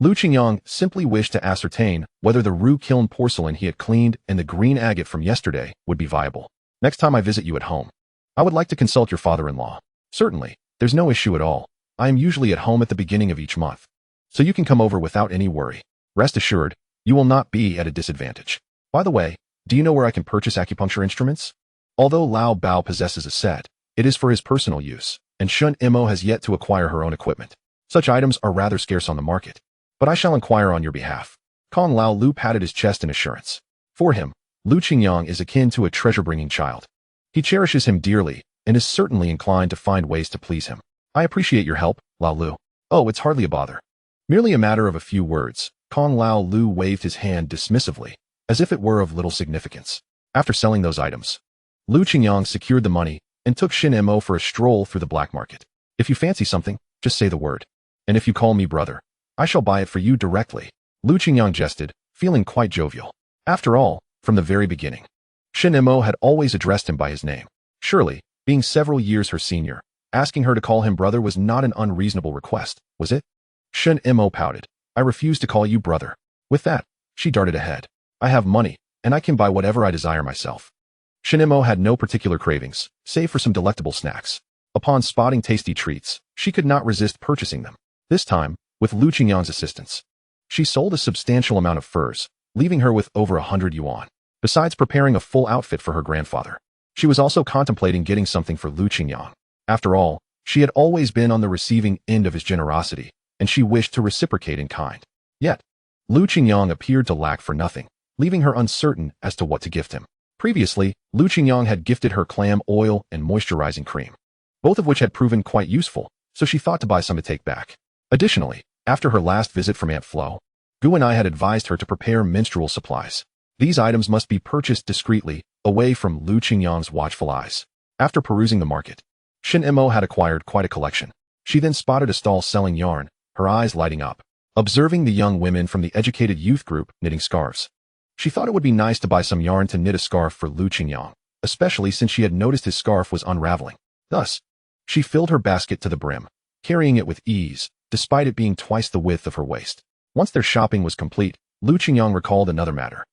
Qingyang simply wished to ascertain whether the Ru kiln porcelain he had cleaned and the green agate from yesterday would be viable. Next time I visit you at home, I would like to consult your father-in-law. Certainly, there's no issue at all. I am usually at home at the beginning of each month, so you can come over without any worry. Rest assured, you will not be at a disadvantage. By the way, do you know where I can purchase acupuncture instruments? Although Lao Bao possesses a set, it is for his personal use, and Shunimo has yet to acquire her own equipment. Such items are rather scarce on the market. But I shall inquire on your behalf. Kong Lao Lu patted his chest in assurance. For him, Lu Qingyang is akin to a treasure-bringing child. He cherishes him dearly, and is certainly inclined to find ways to please him. I appreciate your help, Lao Lu. Oh, it's hardly a bother. Merely a matter of a few words, Kong Lao Lu waved his hand dismissively, as if it were of little significance. After selling those items, Lu Qingyang secured the money and took Shunimo for a stroll through the black market. If you fancy something, just say the word. And if you call me brother, I shall buy it for you directly. Lu Qingyang jested, feeling quite jovial. After all, from the very beginning, Shunimo had always addressed him by his name. Surely, being several years her senior, asking her to call him brother was not an unreasonable request, was it? Shunimo pouted. I refuse to call you brother. With that, she darted ahead. I have money, and I can buy whatever I desire myself. Shunimo had no particular cravings, save for some delectable snacks. Upon spotting tasty treats, she could not resist purchasing them. This time, with Lu Qingyang's assistance. She sold a substantial amount of furs, leaving her with over 100 yuan. Besides preparing a full outfit for her grandfather, she was also contemplating getting something for Lu Qingyang. After all, she had always been on the receiving end of his generosity, and she wished to reciprocate in kind. Yet, Lu Qingyang appeared to lack for nothing, leaving her uncertain as to what to gift him. Previously, Lu Qingyang had gifted her clam oil and moisturizing cream, both of which had proven quite useful, so she thought to buy some to take back. Additionally, after her last visit from Aunt Flo, Gu and I had advised her to prepare menstrual supplies. These items must be purchased discreetly, away from Lu Qingyang's watchful eyes. After perusing the market, Shunimo had acquired quite a collection. She then spotted a stall selling yarn, her eyes lighting up, observing the young women from the educated youth group knitting scarves. She thought it would be nice to buy some yarn to knit a scarf for Lu Qingyang, especially since she had noticed his scarf was unraveling. Thus, she filled her basket to the brim, carrying it with ease, despite it being twice the width of her waist. Once their shopping was complete, Lu Qingyang recalled another matter.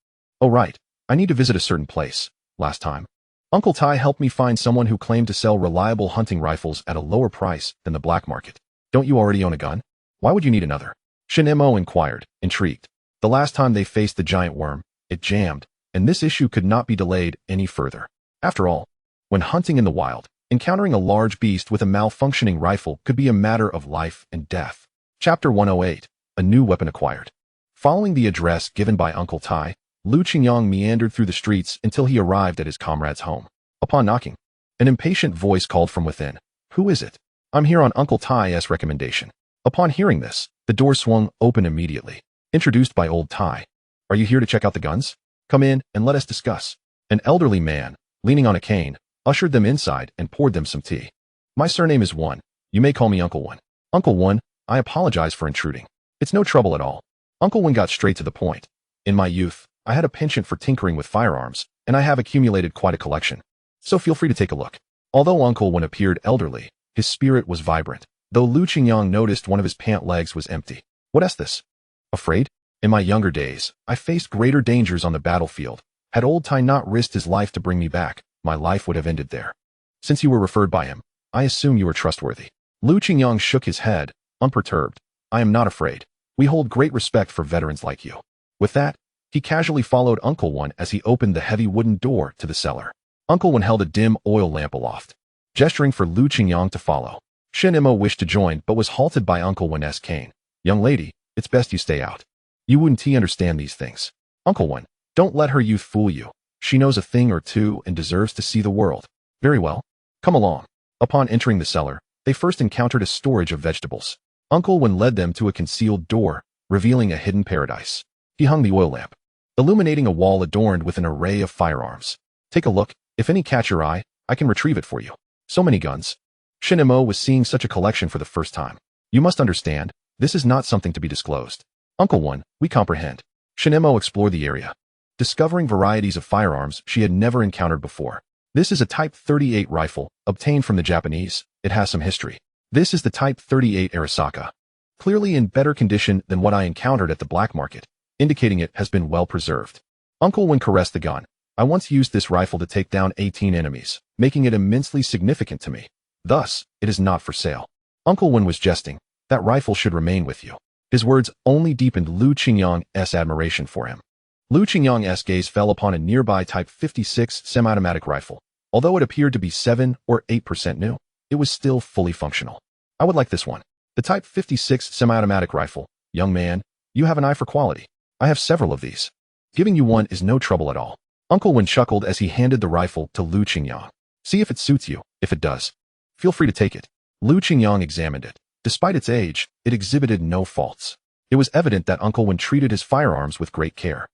Oh right, I need to visit a certain place. Last time, Uncle Tai helped me find someone who claimed to sell reliable hunting rifles at a lower price than the black market. Don't you already own a gun? Why would you need another? Shunimo inquired, intrigued. The last time they faced the giant worm, it jammed, and this issue could not be delayed any further. After all, when hunting in the wild, encountering a large beast with a malfunctioning rifle could be a matter of life and death. Chapter 108. A new weapon acquired. Following the address given by Uncle Tai, Lu Qingyang meandered through the streets until he arrived at his comrade's home. Upon knocking, an impatient voice called from within. Who is it? I'm here on Uncle Tai's recommendation. Upon hearing this, the door swung open immediately. Introduced by old Tai. Are you here to check out the guns? Come in and let us discuss. An elderly man, leaning on a cane, ushered them inside and poured them some tea. My surname is One. You may call me Uncle One. Uncle One, I apologize for intruding. It's no trouble at all. Uncle One got straight to the point. In my youth, I had a penchant for tinkering with firearms, and I have accumulated quite a collection. So feel free to take a look. Although Uncle One appeared elderly, his spirit was vibrant, though Lu Qingyang noticed one of his pant legs was empty. What is this? Afraid? In my younger days, I faced greater dangers on the battlefield. Had old Tai not risked his life to bring me back, my life would have ended there. Since you were referred by him, I assume you are trustworthy. Lu Qingyang shook his head, unperturbed. I am not afraid. We hold great respect for veterans like you. With that, he casually followed Uncle One as he opened the heavy wooden door to the cellar. Uncle One held a dim oil lamp aloft, gesturing for Lu Qingyang to follow. Shunimo wished to join but was halted by Uncle One's cane. Young lady, it's best you stay out. You wouldn't understand these things. Uncle One, don't let her youth fool you. She knows a thing or two and deserves to see the world. Very well. Come along. Upon entering the cellar, they first encountered a storage of vegetables. Uncle One led them to a concealed door, revealing a hidden paradise. He hung the oil lamp, illuminating a wall adorned with an array of firearms. Take a look. If any catch your eye, I can retrieve it for you. So many guns. Shunimo was seeing such a collection for the first time. You must understand, this is not something to be disclosed. Uncle One, we comprehend. Shunimo explored the area, discovering varieties of firearms she had never encountered before. This is a Type 38 rifle, obtained from the Japanese. It has some history. This is the Type 38 Arasaka. Clearly in better condition than what I encountered at the black market, indicating it has been well preserved. Uncle One caressed the gun. I once used this rifle to take down 18 enemies, making it immensely significant to me. Thus, it is not for sale. Uncle One was jesting. That rifle should remain with you. His words only deepened Lu Qingyang's admiration for him. Lu Qingyang's gaze fell upon a nearby Type 56 semi-automatic rifle, Although it appeared to be 7 or 8% new, it was still fully functional. I would like this one. The Type 56 semi-automatic rifle. Young man, you have an eye for quality. I have several of these. Giving you one is no trouble at all. Uncle Wen chuckled as he handed the rifle to Lu Qingyang. See if it suits you. If it does, feel free to take it. Lu Qingyang examined it. Despite its age, it exhibited no faults. It was evident that Uncle Wen treated his firearms with great care.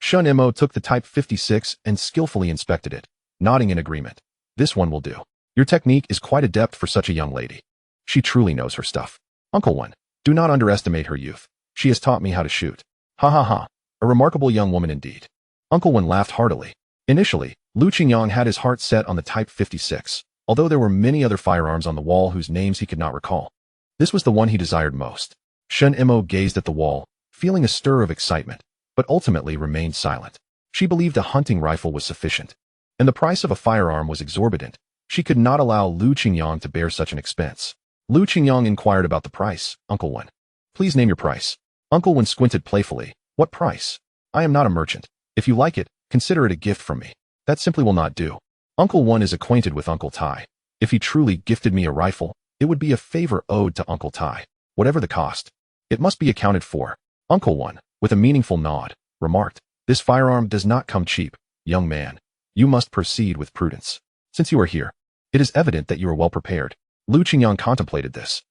Shunimo took the Type 56 and skillfully inspected it, nodding in agreement. This one will do. Your technique is quite adept for such a young lady. She truly knows her stuff. Uncle Wen, do not underestimate her youth. She has taught me how to shoot. Ha ha ha. A remarkable young woman indeed. Uncle Wen laughed heartily. Initially, Lu Qingyang had his heart set on the Type 56, although there were many other firearms on the wall whose names he could not recall. This was the one he desired most. Shunimo gazed at the wall, feeling a stir of excitement, but ultimately remained silent. She believed a hunting rifle was sufficient, and the price of a firearm was exorbitant. She could not allow Lu Qingyang to bear such an expense. Lu Qingyang inquired about the price. Uncle Wen, please name your price. Uncle Wen squinted playfully. What price? I am not a merchant. If you like it, consider it a gift from me. That simply will not do. Uncle Wen is acquainted with Uncle Tai. If he truly gifted me a rifle, it would be a favor owed to Uncle Tai. Whatever the cost, it must be accounted for. Uncle Wen, with a meaningful nod, remarked, this firearm does not come cheap. Young man, you must proceed with prudence. Since you are here, it is evident that you are well prepared. Lu Qingyang contemplated this,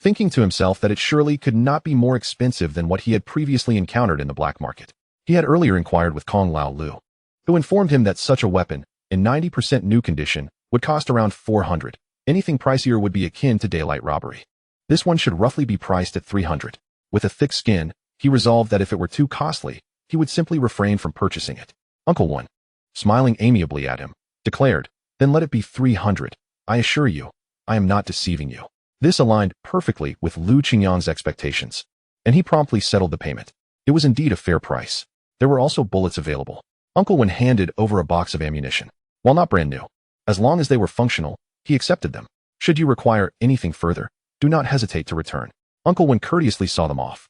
thinking to himself that it surely could not be more expensive than what he had previously encountered in the black market. He had earlier inquired with Kong Lao Lu, who informed him that such a weapon, in 90% new condition, would cost around 400. Anything pricier would be akin to daylight robbery. This one should roughly be priced at 300. With a thick skin, he resolved that if it were too costly, he would simply refrain from purchasing it. Uncle Wen, smiling amiably at him, declared, then let it be 300. I assure you, I am not deceiving you. This aligned perfectly with Lu Qingyang's expectations, and he promptly settled the payment. It was indeed a fair price. There were also bullets available. Uncle Wen handed over a box of ammunition. While not brand new, as long as they were functional, he accepted them. Should you require anything further, do not hesitate to return. Uncle Wen courteously saw them off.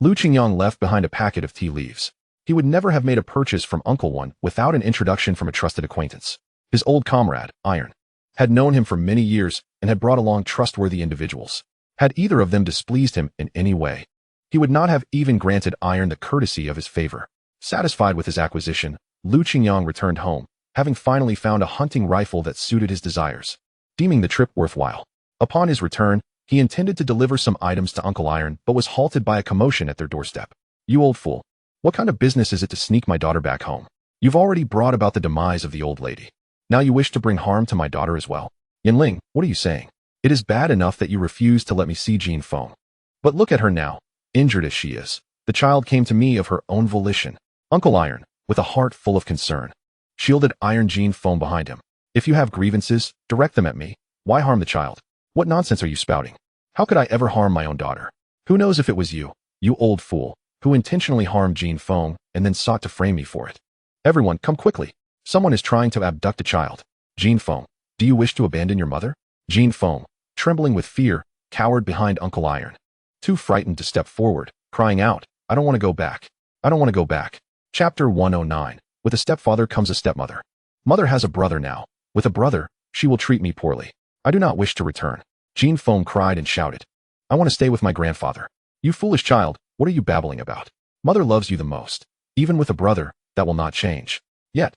Lu Qingyang left behind a packet of tea leaves. He would never have made a purchase from Uncle Wen without an introduction from a trusted acquaintance. His old comrade, Iron, had known him for many years and had brought along trustworthy individuals. Had either of them displeased him in any way, he would not have even granted Iron the courtesy of his favor. Satisfied with his acquisition, Lu Qingyang returned home, having finally found a hunting rifle that suited his desires. Deeming the trip worthwhile, upon his return, he intended to deliver some items to Uncle Iron but was halted by a commotion at their doorstep. You old fool. What kind of business is it to sneak my daughter back home? You've already brought about the demise of the old lady. Now you wish to bring harm to my daughter as well? Yanling, what are you saying? It is bad enough that you refuse to let me see Jean Feng. But look at her now, injured as she is. The child came to me of her own volition. Uncle Iron, with a heart full of concern, shielded Iron Jean Feng behind him. If you have grievances, direct them at me. Why harm the child? What nonsense are you spouting? How could I ever harm my own daughter? Who knows if it was you old fool, who intentionally harmed Jean Feng and then sought to frame me for it? Everyone, come quickly. Someone is trying to abduct a child. Jean Feng, do you wish to abandon your mother? Jean Feng, trembling with fear, cowered behind Uncle Iron, too frightened to step forward, crying out, I don't want to go back. I don't want to go back. Chapter 109. With a stepfather comes a stepmother. Mother has a brother now. With a brother, she will treat me poorly. I do not wish to return. Jean Feng cried and shouted. I want to stay with my grandfather. You foolish child, what are you babbling about? Mother loves you the most. Even with a brother, that will not change. Yet,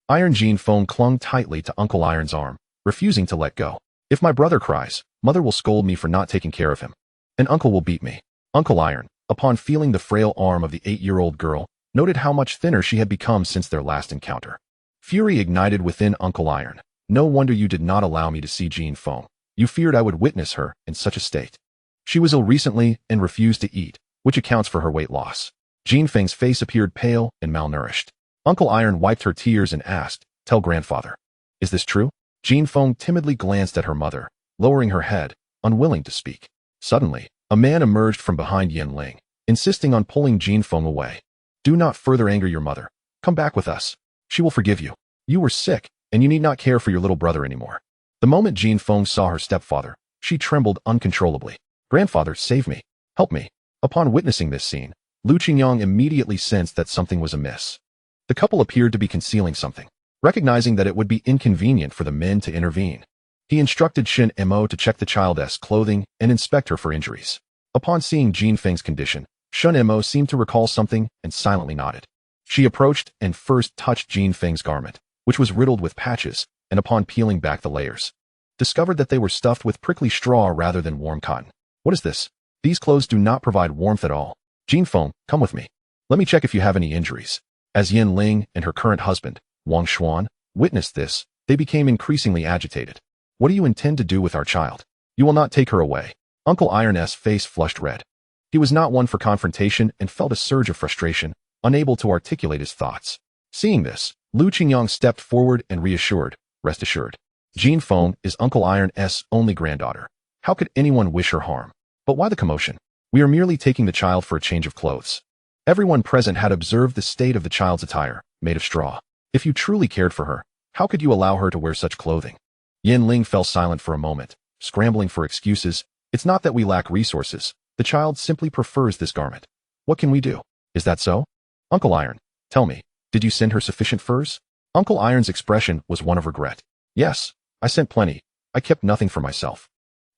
Iron Jean Feng clung tightly to Uncle Iron's arm, refusing to let go. If my brother cries, Mother will scold me for not taking care of him. And Uncle will beat me. Uncle Iron, upon feeling the frail arm of the 8-year-old girl, noted how much thinner she had become since their last encounter. Fury ignited within Uncle Iron. No wonder you did not allow me to see Jean Feng. You feared I would witness her in such a state. She was ill recently and refused to eat, which accounts for her weight loss. Jean Feng's face appeared pale and malnourished. Uncle Iron wiped her tears and asked, Tell grandfather. Is this true? Jean Feng timidly glanced at her mother, lowering her head, unwilling to speak. Suddenly, a man emerged from behind Yanling, insisting on pulling Jean Feng away. Do not further anger your mother. Come back with us. She will forgive you. You were sick, and you need not care for your little brother anymore. The moment Jean Feng saw her stepfather, she trembled uncontrollably. Grandfather, save me. Help me. Upon witnessing this scene, Lu Qingyang immediately sensed that something was amiss. The couple appeared to be concealing something. recognizing that it would be inconvenient for the men to intervene. He instructed Shunimo to check the child's clothing and inspect her for injuries. Upon seeing Jin Feng's condition, Shunimo seemed to recall something and silently nodded. She approached and first touched Jin Feng's garment, which was riddled with patches, and upon peeling back the layers, discovered that they were stuffed with prickly straw rather than warm cotton. What is this? These clothes do not provide warmth at all. Jin Feng, come with me. Let me check if you have any injuries. As Yin Ling and her current husband, Wang Xuan, witnessed this, they became increasingly agitated. What do you intend to do with our child? You will not take her away. Uncle Iron's face flushed red. He was not one for confrontation and felt a surge of frustration, unable to articulate his thoughts. Seeing this, Lu Qingyang stepped forward and reassured, rest assured. Jin Feng is Uncle Iron's only granddaughter. How could anyone wish her harm? But why the commotion? We are merely taking the child for a change of clothes. Everyone present had observed the state of the child's attire, made of straw. If you truly cared for her, how could you allow her to wear such clothing? Yin Ling fell silent for a moment, scrambling for excuses. It's not that we lack resources. The child simply prefers this garment. What can we do? Is that so? Uncle Iron, tell me, did you send her sufficient furs? Uncle Iron's expression was one of regret. Yes, I sent plenty. I kept nothing for myself,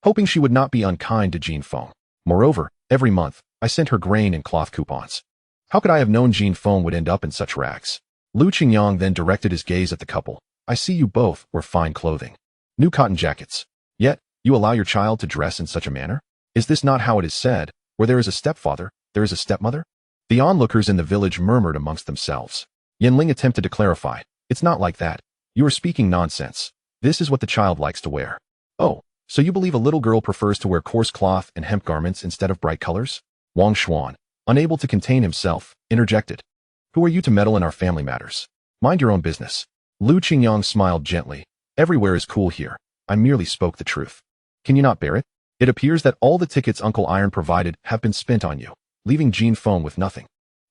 hoping she would not be unkind to Jin Feng. Moreover, every month, I sent her grain and cloth coupons. How could I have known Jin Feng would end up in such rags? Lu Qingyang then directed his gaze at the couple. I see you both wear fine clothing. New cotton jackets. Yet, you allow your child to dress in such a manner? Is this not how it is said, where there is a stepfather, there is a stepmother? The onlookers in the village murmured amongst themselves. Yin Ling attempted to clarify. It's not like that. You are speaking nonsense. This is what the child likes to wear. Oh, so you believe a little girl prefers to wear coarse cloth and hemp garments instead of bright colors? Wang Xuan, unable to contain himself, interjected. Who are you to meddle in our family matters? Mind your own business. Lu Qingyang smiled gently. Everywhere is cool here. I merely spoke the truth. Can you not bear it? It appears that all the tickets Uncle Iron provided have been spent on you, leaving Jin Feng with nothing.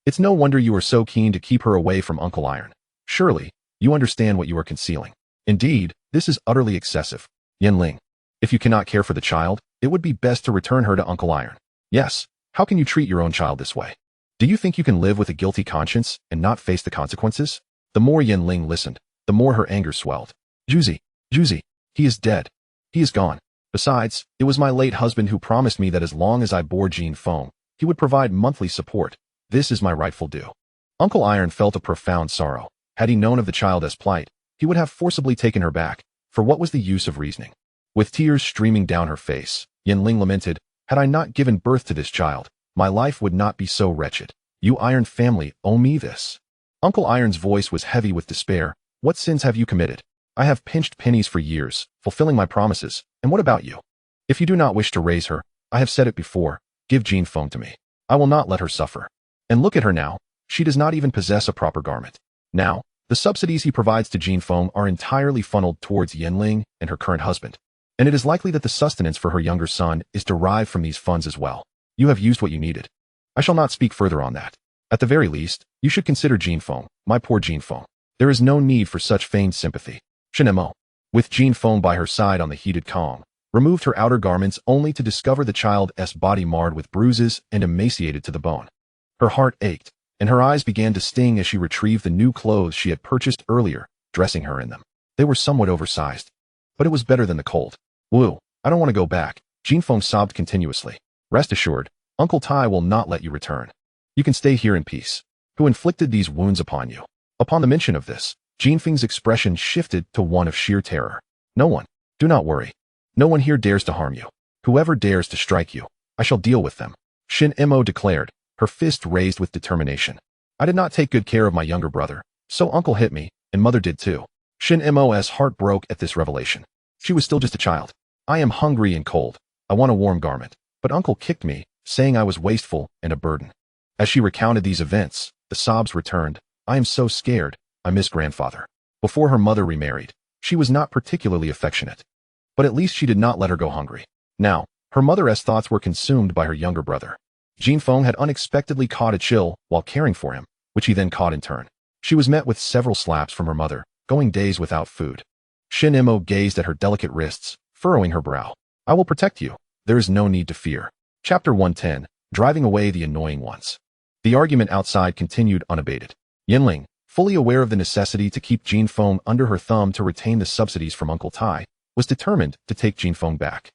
It's no wonder you are so keen to keep her away from Uncle Iron. Surely, you understand what you are concealing. Indeed, this is utterly excessive. Yin Ling, if you cannot care for the child, it would be best to return her to Uncle Iron. Yes, how can you treat your own child this way? Do you think you can live with a guilty conscience and not face the consequences? The more Yin Ling listened, the more her anger swelled. Juzi, he is dead. He is gone. Besides, it was my late husband who promised me that as long as I bore Jin Feng, he would provide monthly support. This is my rightful due. Uncle Iron felt a profound sorrow. Had he known of the child's plight, he would have forcibly taken her back, for what was the use of reasoning? With tears streaming down her face, Yin Ling lamented, had I not given birth to this child, my life would not be so wretched. You Iron family owe me this. Uncle Iron's voice was heavy with despair. What sins have you committed? I have pinched pennies for years, fulfilling my promises, and what about you? If you do not wish to raise her, I have said it before, give Jin Feng to me. I will not let her suffer. And look at her now, she does not even possess a proper garment. Now, the subsidies he provides to Jin Feng are entirely funneled towards Yin Ling and her current husband, and it is likely that the sustenance for her younger son is derived from these funds as well. You have used what you needed. I shall not speak further on that. At the very least, you should consider Jin Feng, my poor Jin Feng. There is no need for such feigned sympathy. Shunimo, with Jin Feng by her side on the heated Kong, removed her outer garments only to discover the child's body marred with bruises and emaciated to the bone. Her heart ached, and her eyes began to sting as she retrieved the new clothes she had purchased earlier, dressing her in them. They were somewhat oversized, but it was better than the cold. Wu, I don't want to go back. Jin Feng sobbed continuously. Rest assured, Uncle Tai will not let you return. You can stay here in peace. Who inflicted these wounds upon you? Upon the mention of this, Jin Feng's expression shifted to one of sheer terror. No one. Do not worry. No one here dares to harm you. Whoever dares to strike you, I shall deal with them. Shunimo declared, her fist raised with determination. I did not take good care of my younger brother, so uncle hit me, and mother did too. Shunimo's heart broke at this revelation. She was still just a child. I am hungry and cold. I want a warm garment. But uncle kicked me, saying I was wasteful and a burden. As she recounted these events, the sobs returned. I am so scared. I miss grandfather. Before her mother remarried, she was not particularly affectionate. But at least she did not let her go hungry. Now, her mother's thoughts were consumed by her younger brother. Jin Feng had unexpectedly caught a chill while caring for him, which he then caught in turn. She was met with several slaps from her mother, going days without food. Shunimo gazed at her delicate wrists, furrowing her brow. I will protect you. There is no need to fear. Chapter 110, Driving Away the Annoying Ones. The argument outside continued unabated. Yin Ling, fully aware of the necessity to keep Jinfeng under her thumb to retain the subsidies from Uncle Tai, was determined to take Jinfeng back,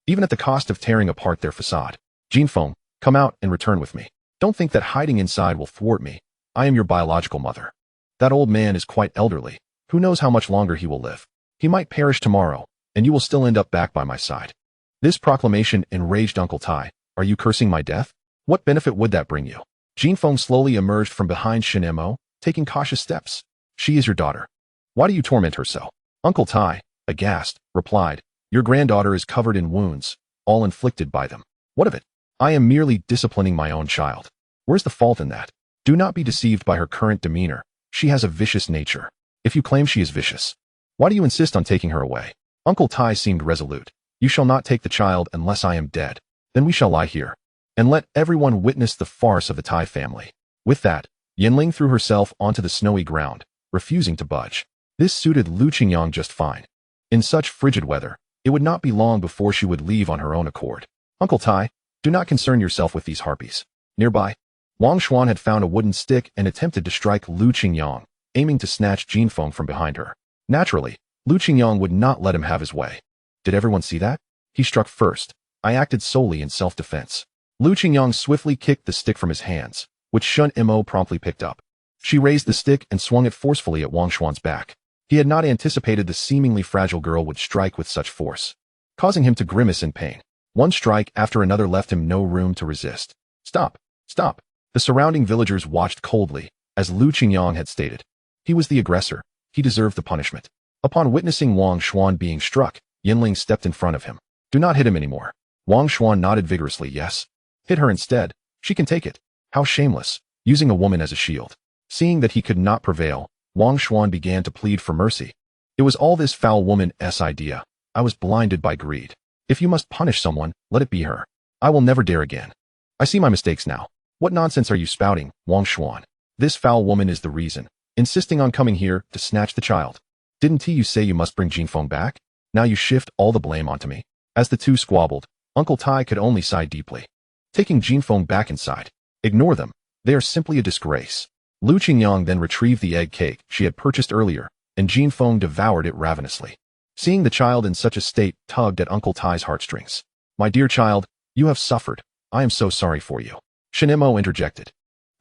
even at the cost of tearing apart their facade. Jinfeng, come out and return with me. Don't think that hiding inside will thwart me. I am your biological mother. That old man is quite elderly. Who knows how much longer he will live? He might perish tomorrow, and you will still end up back by my side. This proclamation enraged Uncle Tai. Are you cursing my death? What benefit would that bring you? Jinfeng slowly emerged from behind Shunimo, taking cautious steps. She is your daughter. Why do you torment her so? Uncle Tai, aghast, replied, your granddaughter is covered in wounds, all inflicted by them. What of it? I am merely disciplining my own child. Where's the fault in that? Do not be deceived by her current demeanor. She has a vicious nature. If you claim she is vicious, why do you insist on taking her away? Uncle Tai seemed resolute. You shall not take the child unless I am dead. Then we shall lie here, and let everyone witness the farce of the Tai family. With that, Yanling threw herself onto the snowy ground, refusing to budge. This suited Lu Qingyang just fine. In such frigid weather, it would not be long before she would leave on her own accord. Uncle Tai, do not concern yourself with these harpies. Nearby, Wang Xuan had found a wooden stick and attempted to strike Lu Qingyang, aiming to snatch Jinfeng from behind her. Naturally, Lu Qingyang would not let him have his way. Did everyone see that? He struck first. I acted solely in self-defense. Lu Qingyang swiftly kicked the stick from his hands, which Shunimo promptly picked up. She raised the stick and swung it forcefully at Wang Xuan's back. He had not anticipated the seemingly fragile girl would strike with such force, causing him to grimace in pain. One strike after another left him no room to resist. Stop! Stop! The surrounding villagers watched coldly, as Lu Qingyang had stated. He was the aggressor. He deserved the punishment. Upon witnessing Wang Xuan being struck, Yanling stepped in front of him. Do not hit him anymore. Wang Xuan nodded vigorously. Yes. Hit her instead. She can take it. How shameless, using a woman as a shield. Seeing that he could not prevail, Wang Xuan began to plead for mercy. It was all this foul woman's idea. I was blinded by greed. If you must punish someone, let it be her. I will never dare again. I see my mistakes now. What nonsense are you spouting, Wang Xuan? This foul woman is the reason, insisting on coming here to snatch the child. Didn't you say you must bring Jinfeng back? Now you shift all the blame onto me. As the two squabbled, Uncle Tai could only sigh deeply. Taking Jinfeng back inside. Ignore them. They are simply a disgrace. Lu Qingyang then retrieved the egg cake she had purchased earlier, and Jinfeng devoured it ravenously. Seeing the child in such a state tugged at Uncle Tai's heartstrings. My dear child, you have suffered. I am so sorry for you. Shunimo interjected.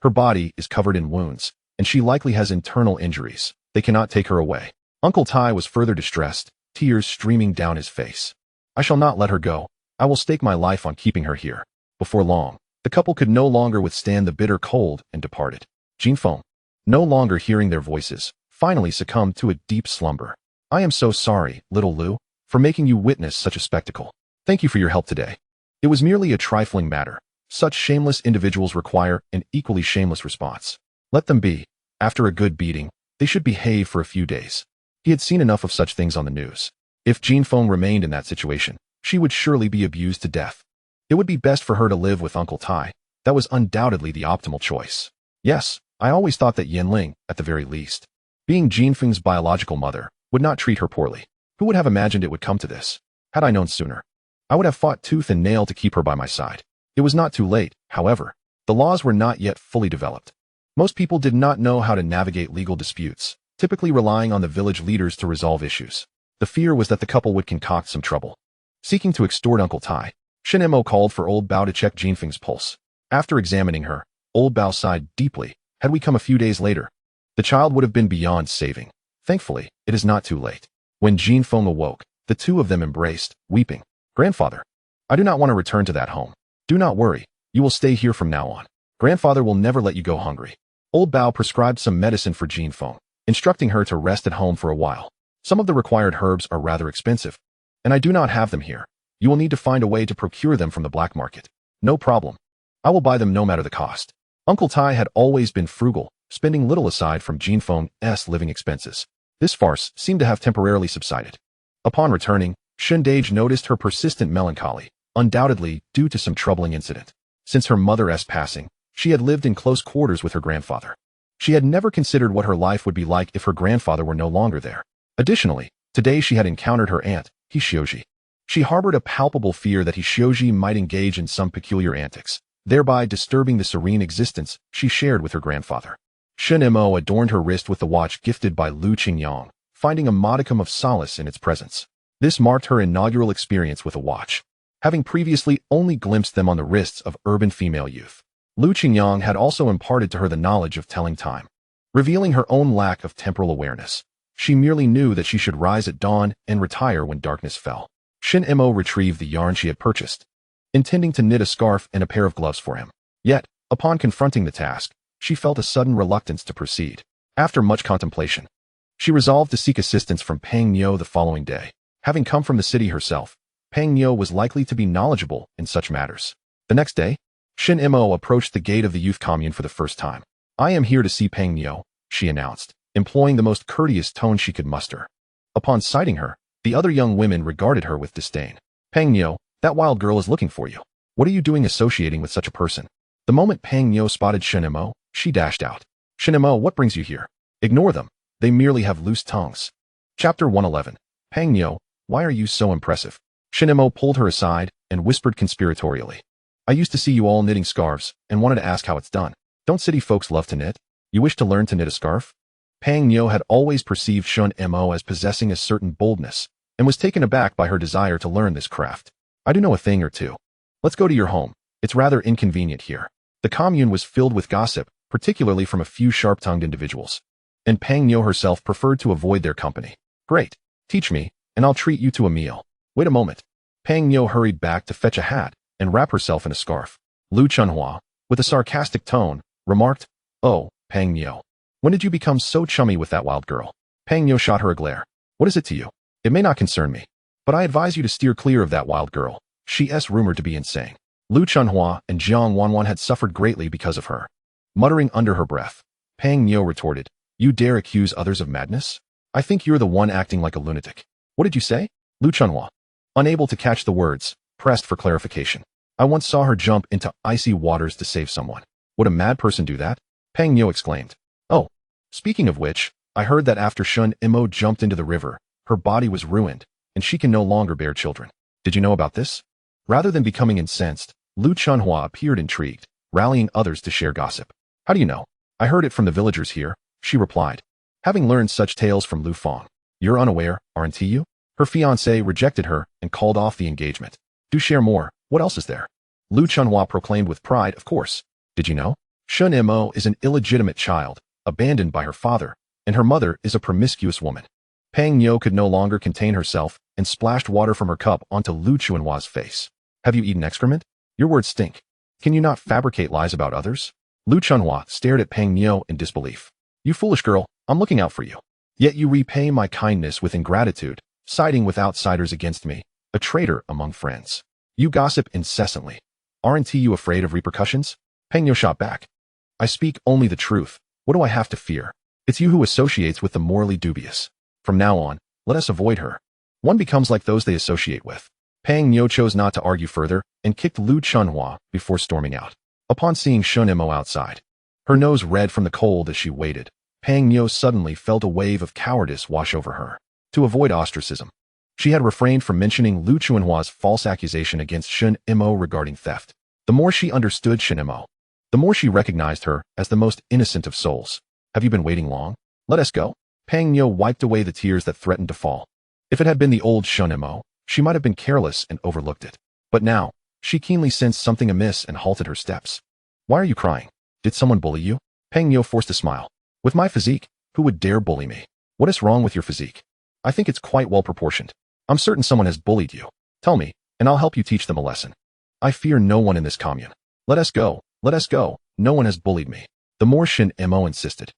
Her body is covered in wounds, and she likely has internal injuries. They cannot take her away. Uncle Tai was further distressed, tears streaming down his face. I shall not let her go. I will stake my life on keeping her here. Before long, the couple could no longer withstand the bitter cold and departed. Jinfeng, no longer hearing their voices, finally succumbed to a deep slumber. I am so sorry, little Lu, for making you witness such a spectacle. Thank you for your help today. It was merely a trifling matter. Such shameless individuals require an equally shameless response. Let them be. After a good beating, they should behave for a few days. He had seen enough of such things on the news. If Jinfeng remained in that situation, she would surely be abused to death. It would be best for her to live with Uncle Tai. That was undoubtedly the optimal choice. Yes, I always thought that Yanling, at the very least, being Jinfeng's biological mother, would not treat her poorly. Who would have imagined it would come to this? Had I known sooner, I would have fought tooth and nail to keep her by my side. It was not too late, however. The laws were not yet fully developed. Most people did not know how to navigate legal disputes, typically relying on the village leaders to resolve issues. The fear was that the couple would concoct some trouble. Seeking to extort Uncle Tai, Shunimo called for Old Bao to check Jinfeng's pulse. After examining her, Old Bao sighed deeply. Had we come a few days later, the child would have been beyond saving. Thankfully, it is not too late. When Jinfeng awoke, the two of them embraced, weeping. Grandfather, I do not want to return to that home. Do not worry, you will stay here from now on. Grandfather will never let you go hungry. Old Bao prescribed some medicine for Jinfeng, instructing her to rest at home for a while. Some of the required herbs are rather expensive, and I do not have them here. You will need to find a way to procure them from the black market. No problem. I will buy them no matter the cost. Uncle Tai had always been frugal, spending little aside from Jinfeng's living expenses. This farce seemed to have temporarily subsided. Upon returning, Shundage noticed her persistent melancholy, undoubtedly due to some troubling incident. Since her mother's passing, she had lived in close quarters with her grandfather. She had never considered what her life would be like if her grandfather were no longer there. Additionally, today she had encountered her aunt, Hishioji. She harbored a palpable fear that Hishioji might engage in some peculiar antics, thereby disturbing the serene existence she shared with her grandfather. Shunimo adorned her wrist with the watch gifted by Qingyang, finding a modicum of solace in its presence. This marked her inaugural experience with a watch, having previously only glimpsed them on the wrists of urban female youth. Qingyang had also imparted to her the knowledge of telling time, revealing her own lack of temporal awareness. She merely knew that she should rise at dawn and retire when darkness fell. Shunimo retrieved the yarn she had purchased, intending to knit a scarf and a pair of gloves for him. Yet, upon confronting the task, she felt a sudden reluctance to proceed. After much contemplation, she resolved to seek assistance from Pang Nyo the following day. Having come from the city herself, Pang Nyo was likely to be knowledgeable in such matters. The next day, Shunimo approached the gate of the youth commune for the first time. "I am here to see Pang Nyo," she announced, employing the most courteous tone she could muster. Upon sighting her, the other young women regarded her with disdain. "Pang Nyo, that wild girl is looking for you. What are you doing associating with such a person?" The moment Pang Nyo spotted Shunimo, she dashed out. "Shunimo, what brings you here? Ignore them. They merely have loose tongues." Chapter 111. Pang Nyo, why are you so impressive? Shunimo pulled her aside and whispered conspiratorially. "I used to see you all knitting scarves and wanted to ask how it's done. Don't city folks love to knit? You wish to learn to knit a scarf?" Pang Nyo had always perceived Shunimo as possessing a certain boldness and was taken aback by her desire to learn this craft. "I do know a thing or two. Let's go to your home. It's rather inconvenient here." The commune was filled with gossip, particularly from a few sharp-tongued individuals, and Pang Nyo herself preferred to avoid their company. "Great. Teach me, and I'll treat you to a meal." "Wait a moment." Pang Nyo hurried back to fetch a hat and wrap herself in a scarf. Lu Chunhua, with a sarcastic tone, remarked, "Oh, Pang Nyo, when did you become so chummy with that wild girl?" Pang Nyo shot her a glare. "What is it to you? It may not concern me, but I advise you to steer clear of that wild girl. She is rumored to be insane." Lu Chunhua and Jiang Wanwan had suffered greatly because of her. Muttering under her breath, Pang Nyo retorted, "You dare accuse others of madness? I think you're the one acting like a lunatic." "What did you say?" Lu Chunhua, unable to catch the words, pressed for clarification. "I once saw her jump into icy waters to save someone." "Would a mad person do that?" Pang Nyo exclaimed. "Oh, speaking of which, I heard that after Shunimo jumped into the river, her body was ruined, and she can no longer bear children. Did you know about this?" Rather than becoming incensed, Lu Chunhua appeared intrigued, rallying others to share gossip. "How do you know?" "I heard it from the villagers here," she replied, having learned such tales from Lu Fong. "You're unaware, aren't you?" Her fiancé rejected her and called off the engagement. "Do share more. What else is there?" Lu Chunhua proclaimed with pride, "Of course. Did you know? Shunimo is an illegitimate child, abandoned by her father, and her mother is a promiscuous woman." Pang Nyo could no longer contain herself and splashed water from her cup onto Lu Chunhua's face. "Have you eaten excrement? Your words stink. Can you not fabricate lies about others?" Lu Chunhua stared at Pang Nyo in disbelief. "You foolish girl, I'm looking out for you. Yet you repay my kindness with ingratitude, siding with outsiders against me, a traitor among friends. You gossip incessantly. Aren't you afraid of repercussions?" Pang Nyo shot back. "I speak only the truth. What do I have to fear? It's you who associates with the morally dubious. From now on, let us avoid her. One becomes like those they associate with." Pang Nyo chose not to argue further and kicked Lu Chunhua before storming out. Upon seeing Shunimo outside, her nose red from the cold as she waited, Pang Nyo suddenly felt a wave of cowardice wash over her. To avoid ostracism, she had refrained from mentioning Lu Chunhua's false accusation against Shunimo regarding theft. The more she understood Shunimo, the more she recognized her as the most innocent of souls. "Have you been waiting long? Let us go." Pang Nyo wiped away the tears that threatened to fall. If it had been the old Shunimo, she might have been careless and overlooked it. But now, she keenly sensed something amiss and halted her steps. "Why are you crying? Did someone bully you?" Pang Nyo forced a smile. "With my physique, who would dare bully me?" "What is wrong with your physique?" "I think it's quite well proportioned. I'm certain someone has bullied you. Tell me, and I'll help you teach them a lesson." "I fear no one in this commune. Let us go, let us go. No one has bullied me." The more Shunimo insisted,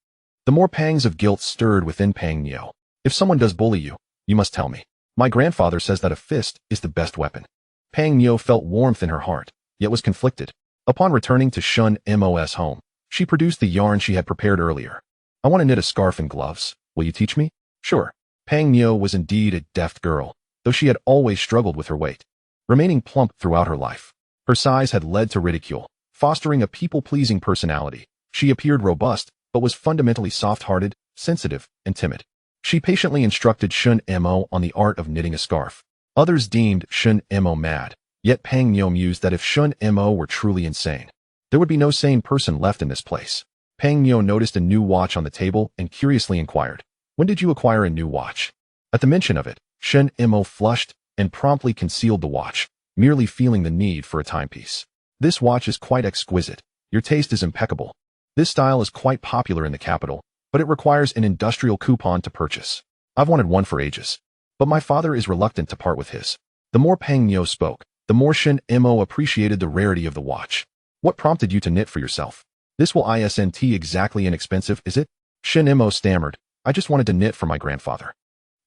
the more pangs of guilt stirred within Pang Nyo. "If someone does bully you, you must tell me. My grandfather says that a fist is the best weapon." Pang Nyo felt warmth in her heart, yet was conflicted. Upon returning to Shunimo's home, she produced the yarn she had prepared earlier. "I want to knit a scarf and gloves. Will you teach me?" "Sure." Pang Nyo was indeed a deft girl, though she had always struggled with her weight, remaining plump throughout her life. Her size had led to ridicule, fostering a people-pleasing personality. She appeared robust, but was fundamentally soft-hearted, sensitive, and timid. She patiently instructed Shunimo on the art of knitting a scarf. Others deemed Shunimo mad, yet Pang Nyo mused that if Shunimo were truly insane, there would be no sane person left in this place. Pang Nyo noticed a new watch on the table and curiously inquired, "When did you acquire a new watch?" At the mention of it, Shunimo flushed and promptly concealed the watch, merely feeling the need for a timepiece. "This watch is quite exquisite. Your taste is impeccable. This style is quite popular in the capital, but it requires an industrial coupon to purchase. I've wanted one for ages, but my father is reluctant to part with his." The more Pang Nyo spoke, the more Shunimo appreciated the rarity of the watch. "What prompted you to knit for yourself? This will isn't exactly inexpensive, is it?" Shunimo stammered, "I just wanted to knit for my grandfather."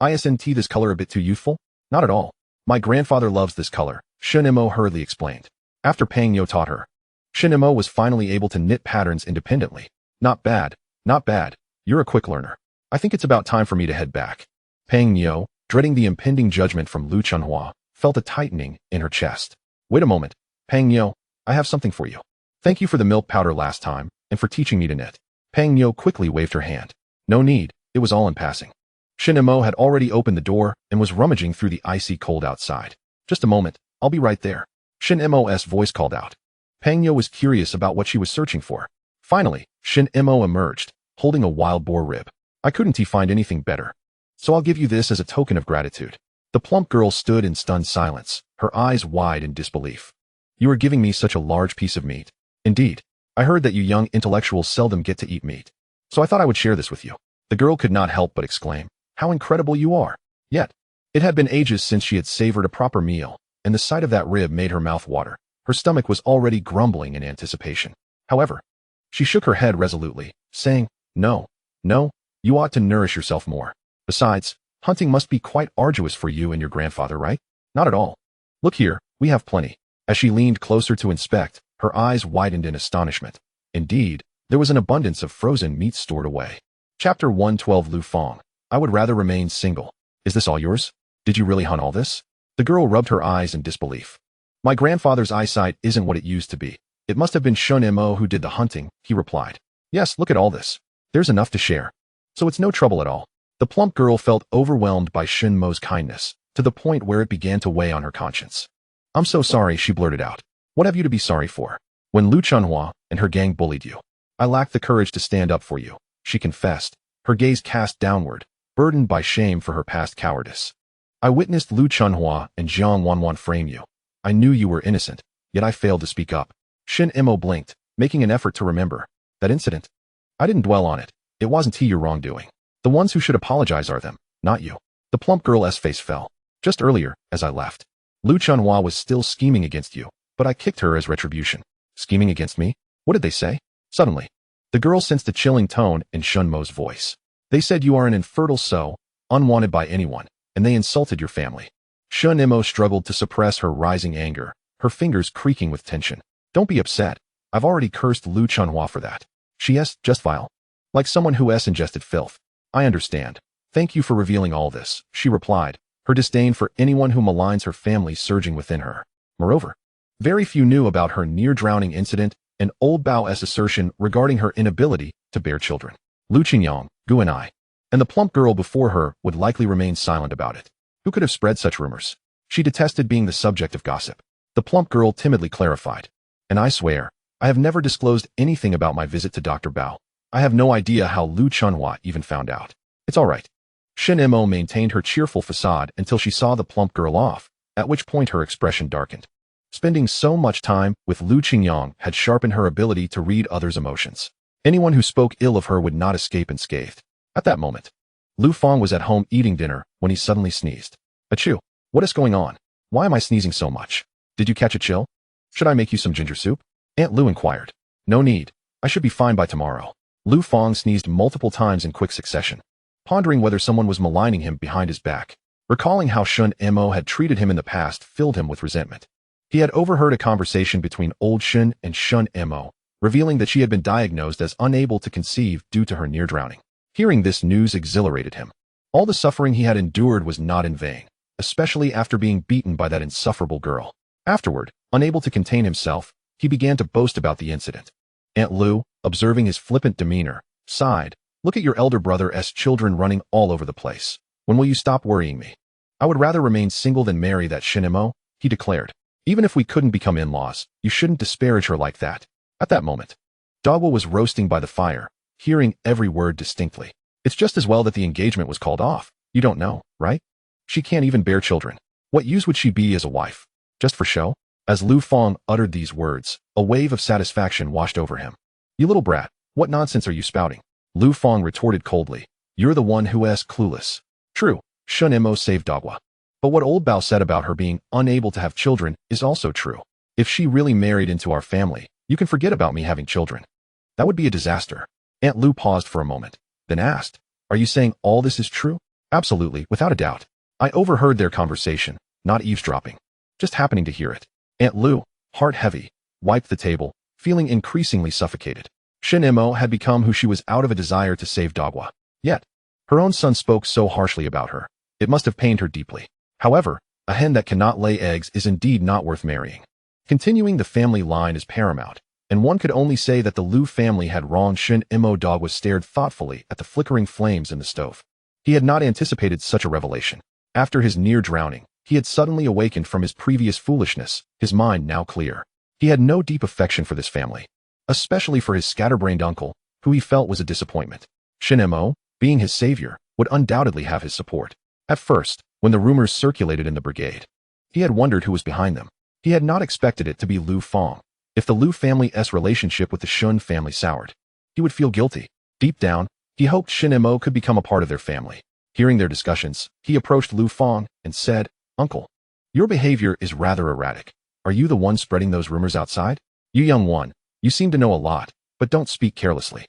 "Isn't this color a bit too youthful?" "Not at all. My grandfather loves this color," Shunimo hurriedly explained. After Pang Nyo taught her, Shunimo was finally able to knit patterns independently. "Not bad, not bad. You're a quick learner. I think it's about time for me to head back." Pang Nyo, dreading the impending judgment from Lu Chunhua, felt a tightening in her chest. "Wait a moment, Pang Nyo, I have something for you. Thank you for the milk powder last time, and for teaching me to knit." Pang Nyo quickly waved her hand. "No need, it was all in passing." Shunimo had already opened the door and was rummaging through the icy cold outside. "Just a moment, I'll be right there," Shunimo's voice called out. Pang Nyo was curious about what she was searching for. Finally, Shunimo emerged, holding a wild boar rib. "I couldn't find anything better, so I'll give you this as a token of gratitude." The plump girl stood in stunned silence, her eyes wide in disbelief. "You are giving me such a large piece of meat." "Indeed. I heard that you young intellectuals seldom get to eat meat, so I thought I would share this with you." The girl could not help but exclaim, "How incredible you are!" Yet, it had been ages since she had savored a proper meal, and the sight of that rib made her mouth water. Her stomach was already grumbling in anticipation. However, she shook her head resolutely, saying, "No, no, you ought to nourish yourself more. Besides, hunting must be quite arduous for you and your grandfather, right?" "Not at all. Look here, we have plenty." As she leaned closer to inspect, her eyes widened in astonishment. Indeed, there was an abundance of frozen meat stored away. Chapter 112. Lu Fong. "I would rather remain single. Is this all yours? Did you really hunt all this?" The girl rubbed her eyes in disbelief. "My grandfather's eyesight isn't what it used to be. It must have been Shunimo who did the hunting," he replied. "Yes, look at all this. There's enough to share. So it's no trouble at all." The plump girl felt overwhelmed by Shunimo's kindness, to the point where it began to weigh on her conscience. "I'm so sorry," she blurted out. "What have you to be sorry for? When Lu Chunhua and her gang bullied you, I lacked the courage to stand up for you," she confessed, her gaze cast downward, burdened by shame for her past cowardice. "I witnessed Lu Chunhua and Jiang Wanwan frame you. I knew you were innocent, yet I failed to speak up." Shunimo blinked, making an effort to remember. "That incident? I didn't dwell on it. It wasn't your wrongdoing. The ones who should apologize are them, not you." The plump girl's face fell. "Just earlier, as I left, Lu Chunhua was still scheming against you, but I kicked her as retribution." "Scheming against me? What did they say?" Suddenly, the girl sensed a chilling tone in Shunmo's voice. "They said you are an infertile soul, unwanted by anyone, and they insulted your family." Shunimo struggled to suppress her rising anger, her fingers creaking with tension. "Don't be upset. I've already cursed Lu Chunhua for that. She's just vile. Like someone who has ingested filth." "I understand. Thank you for revealing all this," she replied, her disdain for anyone who maligns her family surging within her. Moreover, very few knew about her near-drowning incident and old Bao's assertion regarding her inability to bear children. Lu Qingyang, Gu and the plump girl before her would likely remain silent about it. Who could have spread such rumors? She detested being the subject of gossip. The plump girl timidly clarified. "And I swear, I have never disclosed anything about my visit to Dr. Bao. I have no idea how Lu Chunhua even found out." "It's all right." Shunimo maintained her cheerful facade until she saw the plump girl off, at which point her expression darkened. Spending so much time with Lu Qingyang had sharpened her ability to read others' emotions. Anyone who spoke ill of her would not escape unscathed. At that moment, Lu Fong was at home eating dinner when he suddenly sneezed. "Achoo! What is going on? Why am I sneezing so much? Did you catch a chill? Should I make you some ginger soup?" Aunt Lu inquired. "No need. I should be fine by tomorrow." Lu Fong sneezed multiple times in quick succession, pondering whether someone was maligning him behind his back. Recalling how Shunimo had treated him in the past filled him with resentment. He had overheard a conversation between old Shun and Shunimo, revealing that she had been diagnosed as unable to conceive due to her near drowning. Hearing this news exhilarated him. All the suffering he had endured was not in vain, especially after being beaten by that insufferable girl. Afterward, unable to contain himself, he began to boast about the incident. Aunt Lu, observing his flippant demeanor, sighed. "Look at your elder brother's children running all over the place. When will you stop worrying me?" "I would rather remain single than marry that Shunimo," he declared. "Even if we couldn't become in-laws, you shouldn't disparage her like that." At that moment, Dagwa was roasting by the fire, hearing every word distinctly. It's just as well that the engagement was called off. You don't know, right? She can't even bear children. What use would she be as a wife? Just for show? As Lu Fang uttered these words, a wave of satisfaction washed over him. You little brat, what nonsense are you spouting? Lu Fang retorted coldly. You're the one who is clueless. True, Shunimo saved Dagwa. But what old Bao said about her being unable to have children is also true. If she really married into our family, you can forget about me having children. That would be a disaster. Aunt Lu paused for a moment, then asked, Are you saying all this is true? Absolutely, without a doubt. I overheard their conversation, not eavesdropping. Just happening to hear it. Aunt Lu, heart heavy, wiped the table, feeling increasingly suffocated. Shunimo had become who she was out of a desire to save Dagwa. Yet, her own son spoke so harshly about her. It must have pained her deeply. However, a hen that cannot lay eggs is indeed not worth marrying. Continuing the family line is paramount, and one could only say that the Lu family had wronged Shunimo. Dagwa stared thoughtfully at the flickering flames in the stove. He had not anticipated such a revelation. After his near drowning, he had suddenly awakened from his previous foolishness, his mind now clear. He had no deep affection for this family, especially for his scatterbrained uncle, who he felt was a disappointment. Shunimo, being his savior, would undoubtedly have his support. At first, when the rumors circulated in the brigade, he had wondered who was behind them. He had not expected it to be Lu Fang. If the Lu family's relationship with the Shun family soured, he would feel guilty. Deep down, he hoped Shunimo could become a part of their family. Hearing their discussions, he approached Lu Fang and said, Uncle, your behavior is rather erratic. Are you the one spreading those rumors outside? You young one, you seem to know a lot, but don't speak carelessly.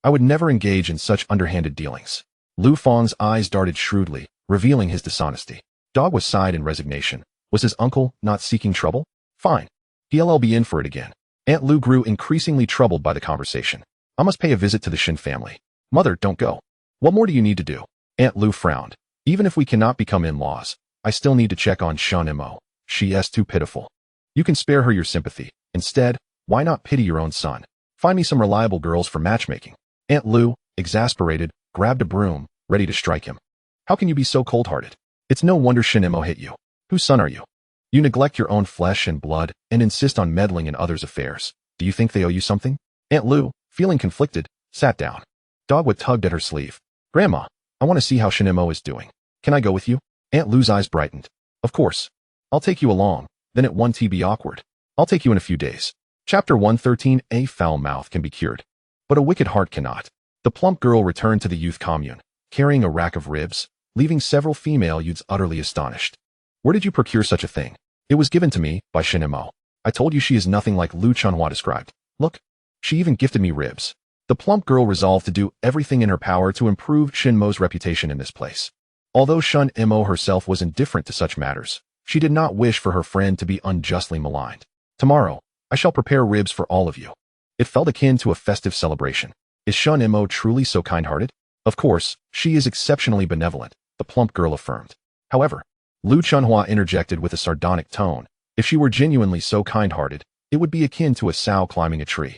I would never engage in such underhanded dealings. Lu Fang's eyes darted shrewdly, revealing his dishonesty. Dagwa sighed in resignation. Was his uncle not seeking trouble? Fine. He'll be in for it again. Aunt Lu grew increasingly troubled by the conversation. I must pay a visit to the Shin family. Mother, don't go. What more do you need to do? Aunt Lu frowned. Even if we cannot become in-laws, I still need to check on Shunimo. She is too pitiful. You can spare her your sympathy. Instead, why not pity your own son? Find me some reliable girls for matchmaking. Aunt Lu, exasperated, grabbed a broom, ready to strike him. How can you be so cold-hearted? It's no wonder Shunimo hit you. Whose son are you? You neglect your own flesh and blood and insist on meddling in others' affairs. Do you think they owe you something? Aunt Lu, feeling conflicted, sat down. Dagwa tugged at her sleeve. Grandma, I want to see how Shunimo is doing. Can I go with you? Aunt Lu's eyes brightened. Of course. I'll take you along, then it won't be awkward. I'll take you in a few days. Chapter 113. A foul mouth can be cured, but a wicked heart cannot. The plump girl returned to the youth commune, carrying a rack of ribs, leaving several female youths utterly astonished. Where did you procure such a thing? It was given to me by Shunimo. I told you she is nothing like Lu Chunhua described. Look, she even gifted me ribs. The plump girl resolved to do everything in her power to improve Shinmo's reputation in this place. Although Shunimo herself was indifferent to such matters, she did not wish for her friend to be unjustly maligned. Tomorrow, I shall prepare ribs for all of you. It felt akin to a festive celebration. Is Shunimo truly so kind-hearted? Of course, she is exceptionally benevolent, the plump girl affirmed. However, Lu Chunhua interjected with a sardonic tone. If she were genuinely so kind-hearted, it would be akin to a sow climbing a tree.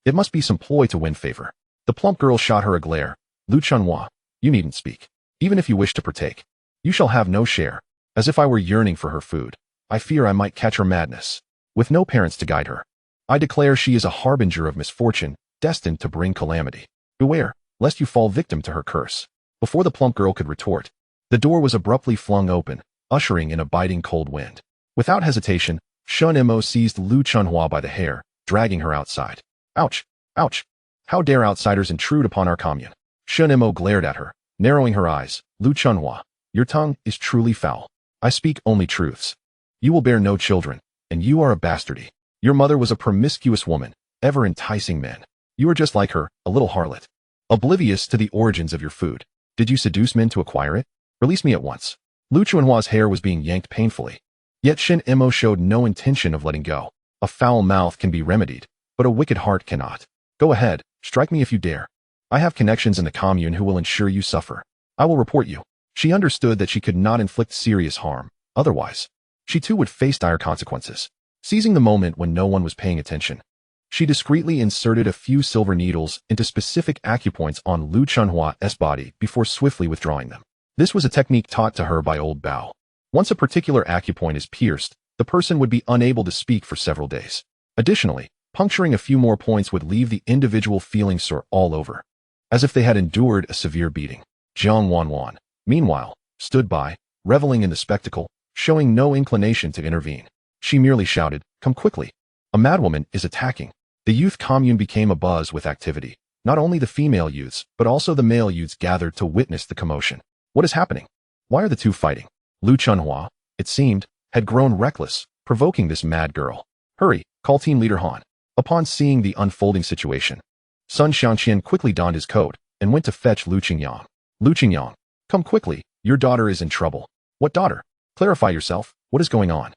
It must be some ploy to win favor. The plump girl shot her a glare. Lu Chunhua, you needn't speak. Even if you wish to partake, you shall have no share. As if I were yearning for her food, I fear I might catch her madness. With no parents to guide her, I declare she is a harbinger of misfortune, destined to bring calamity. Beware, lest you fall victim to her curse. Before the plump girl could retort, the door was abruptly flung open, ushering in a biting cold wind. Without hesitation, Shunimo seized Lu Chunhua by the hair, dragging her outside. Ouch! Ouch! How dare outsiders intrude upon our commune? Shunimo glared at her, narrowing her eyes. Lu Chunhua, your tongue is truly foul. I speak only truths. You will bear no children, and you are a bastardy. Your mother was a promiscuous woman, ever enticing men. You are just like her, a little harlot. Oblivious to the origins of your food. Did you seduce men to acquire it? Release me at once. Lu Chunhua's hair was being yanked painfully. Yet Shunimo showed no intention of letting go. A foul mouth can be remedied, but a wicked heart cannot. Go ahead, strike me if you dare. I have connections in the commune who will ensure you suffer. I will report you. She understood that she could not inflict serious harm. Otherwise, she too would face dire consequences. Seizing the moment when no one was paying attention, she discreetly inserted a few silver needles into specific acupoints on Lu Chunhua's body before swiftly withdrawing them. This was a technique taught to her by old Bao. Once a particular acupoint is pierced, the person would be unable to speak for several days. Additionally, Puncturing a few more points would leave the individual feeling sore all over, as if they had endured a severe beating. Jiang Wanwan, meanwhile, stood by, reveling in the spectacle, showing no inclination to intervene. She merely shouted, "Come quickly! A madwoman is attacking." The youth commune became abuzz with activity. Not only the female youths, but also the male youths gathered to witness the commotion. What is happening? Why are the two fighting? Lu Chunhua, it seemed, had grown reckless, provoking this mad girl. Hurry, call team leader Han. Upon seeing the unfolding situation, Sun Xiangqian quickly donned his coat and went to fetch Lu Qingyang. Lu Qingyang, come quickly, your daughter is in trouble. What daughter? Clarify yourself, what is going on?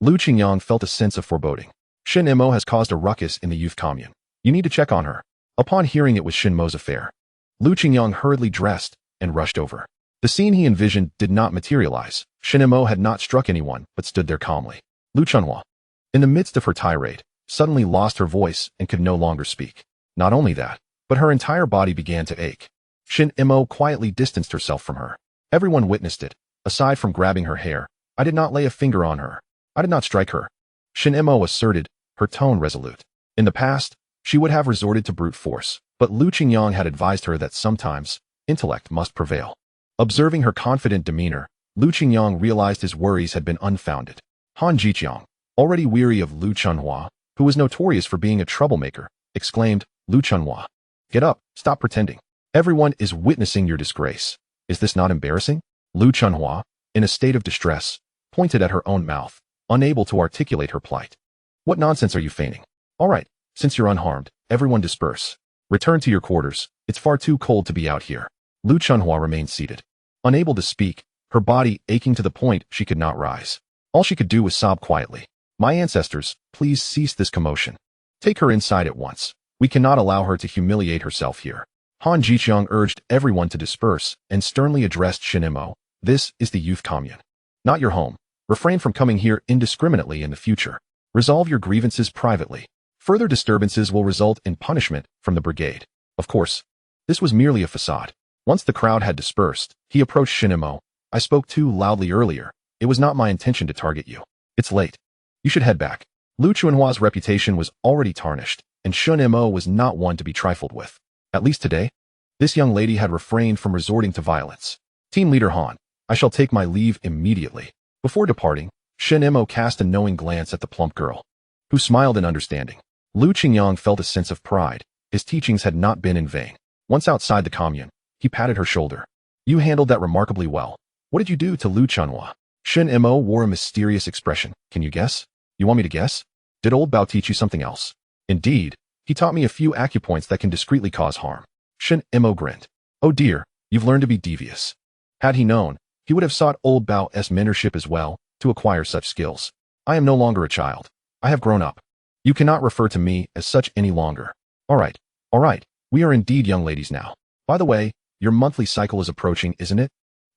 Lu Qingyang felt a sense of foreboding. Shunimo has caused a ruckus in the youth commune. You need to check on her. Upon hearing it was Shinmo's affair, Lu Qingyang hurriedly dressed and rushed over. The scene he envisioned did not materialize. Shunimo had not struck anyone, but stood there calmly. Lu Chunhua, in the midst of her tirade, suddenly lost her voice and could no longer speak. Not only that, but her entire body began to ache. Shunimo quietly distanced herself from her. Everyone witnessed it. Aside from grabbing her hair, I did not lay a finger on her. I did not strike her. Shunimo asserted, her tone resolute. In the past, she would have resorted to brute force, but Lu Qingyang had advised her that sometimes, intellect must prevail. Observing her confident demeanor, Lu Qingyang realized his worries had been unfounded. Han Jiqiang, already weary of Lu Chunhua, who was notorious for being a troublemaker, exclaimed, Lu Chunhua, get up, stop pretending. Everyone is witnessing your disgrace. Is this not embarrassing? Lu Chunhua, in a state of distress, pointed at her own mouth, unable to articulate her plight. What nonsense are you feigning? All right, since you're unharmed, everyone disperse. Return to your quarters. It's far too cold to be out here. Lu Chunhua remained seated. Unable to speak, her body aching to the point she could not rise. All she could do was sob quietly. My ancestors, please cease this commotion. Take her inside at once. We cannot allow her to humiliate herself here. Han Jiqiang urged everyone to disperse and sternly addressed Shunimo. This is the youth commune. Not your home. Refrain from coming here indiscriminately in the future. Resolve your grievances privately. Further disturbances will result in punishment from the brigade. Of course, this was merely a facade. Once the crowd had dispersed, he approached Shunimo. I spoke too loudly earlier. It was not my intention to target you. It's late. You should head back. Lu Chunhua's reputation was already tarnished, and Shunimo was not one to be trifled with. At least today, this young lady had refrained from resorting to violence. Team leader Han, I shall take my leave immediately. Before departing, Shunimo cast a knowing glance at the plump girl, who smiled in understanding. Lu Qingyang felt a sense of pride. His teachings had not been in vain. Once outside the commune, he patted her shoulder. You handled that remarkably well. What did you do to Lu Chunhua? Shunimo wore a mysterious expression. Can you guess? You want me to guess? Did old Bao teach you something else? Indeed, he taught me a few acupoints that can discreetly cause harm. Shunimo grinned. Oh dear, you've learned to be devious. Had he known, he would have sought old Bao's mentorship as well, to acquire such skills. I am no longer a child. I have grown up. You cannot refer to me as such any longer. All right, we are indeed young ladies now. By the way, your monthly cycle is approaching, isn't it?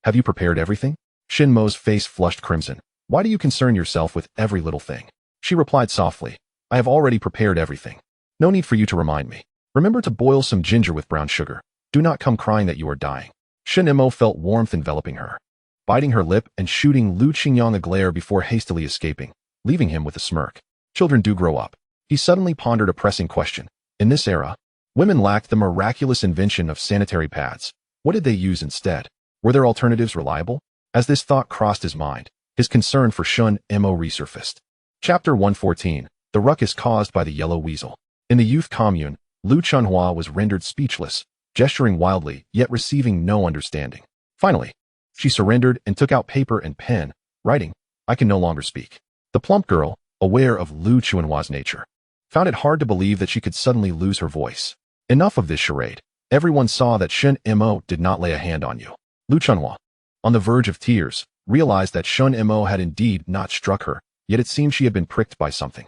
Have you prepared everything? Shinmo's face flushed crimson. Why do you concern yourself with every little thing? She replied softly. I have already prepared everything. No need for you to remind me. Remember to boil some ginger with brown sugar. Do not come crying that you are dying. Shunimo felt warmth enveloping her, biting her lip and shooting Lu Qingyang a glare before hastily escaping, leaving him with a smirk. Children do grow up. He suddenly pondered a pressing question. In this era, women lacked the miraculous invention of sanitary pads. What did they use instead? Were their alternatives reliable? As this thought crossed his mind, his concern for Shunimo resurfaced. Chapter 114. The ruckus caused by the yellow weasel. In the youth commune, Lu Chunhua was rendered speechless, gesturing wildly, yet receiving no understanding. Finally, she surrendered and took out paper and pen, writing, I can no longer speak. The plump girl, aware of Lu Chunhua's nature, found it hard to believe that she could suddenly lose her voice. Enough of this charade. Everyone saw that Shunimo did not lay a hand on you. Lu Chunhua, on the verge of tears, realized that Shunimo had indeed not struck her, yet it seemed she had been pricked by something.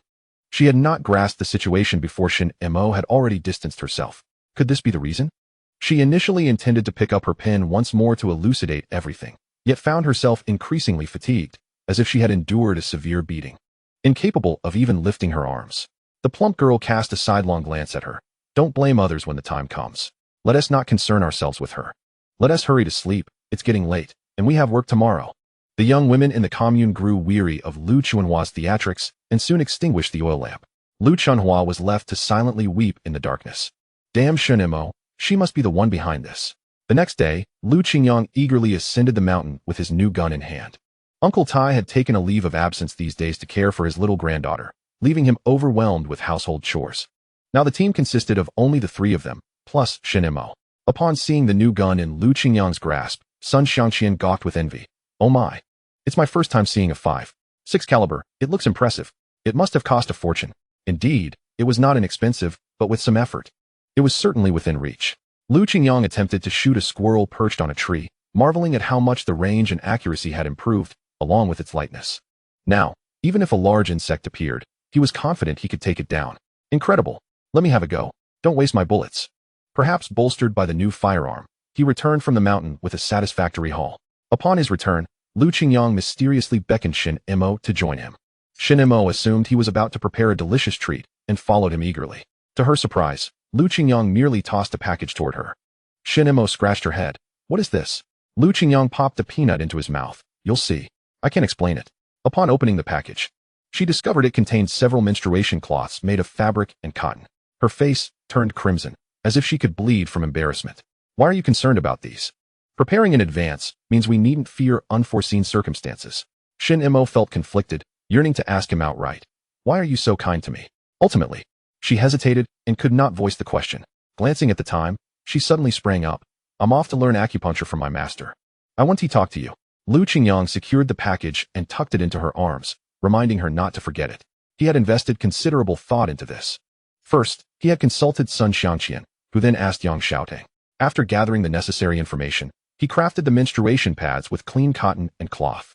She had not grasped the situation before Shunimo had already distanced herself. Could this be the reason? She initially intended to pick up her pen once more to elucidate everything, yet found herself increasingly fatigued, as if she had endured a severe beating, incapable of even lifting her arms. The plump girl cast a sidelong glance at her. Don't blame others when the time comes. Let us not concern ourselves with her. Let us hurry to sleep. It's getting late, and we have work tomorrow. The young women in the commune grew weary of Lu Chunhua's theatrics and soon extinguished the oil lamp. Lu Chunhua was left to silently weep in the darkness. Damn Shunimo, she must be the one behind this. The next day, Lu Qingyang eagerly ascended the mountain with his new gun in hand. Uncle Tai had taken a leave of absence these days to care for his little granddaughter, leaving him overwhelmed with household chores. Now the team consisted of only the three of them, plus Shunimo. Upon seeing the new gun in Lu Qingyang's grasp, Sun Xiangqian gawked with envy. Oh my. It's my first time seeing a 5.6 caliber. It looks impressive. It must have cost a fortune. Indeed, it was not inexpensive, but with some effort. It was certainly within reach. Lu Qingyang attempted to shoot a squirrel perched on a tree, marveling at how much the range and accuracy had improved, along with its lightness. Now, even if a large insect appeared, he was confident he could take it down. Incredible. Let me have a go. Don't waste my bullets. Perhaps bolstered by the new firearm, he returned from the mountain with a satisfactory haul. Upon his return, Lu Qingyang mysteriously beckoned Shunimo to join him. Shunimo assumed he was about to prepare a delicious treat and followed him eagerly. To her surprise, Lu Qingyang merely tossed a package toward her. Shunimo scratched her head. What is this? Lu Qingyang popped a peanut into his mouth. You'll see. I can't explain it. Upon opening the package, she discovered it contained several menstruation cloths made of fabric and cotton. Her face turned crimson, as if she could bleed from embarrassment. Why are you concerned about these? Preparing in advance means we needn't fear unforeseen circumstances. Shunimo felt conflicted, yearning to ask him outright. Why are you so kind to me? Ultimately, she hesitated and could not voice the question. Glancing at the time, she suddenly sprang up. I'm off to learn acupuncture from my master. I want to talk to you. Lu Qingyang secured the package and tucked it into her arms, reminding her not to forget it. He had invested considerable thought into this. First, he had consulted Sun Xiangqian, who then asked Yang Xiaotang. After gathering the necessary information, he crafted the menstruation pads with clean cotton and cloth.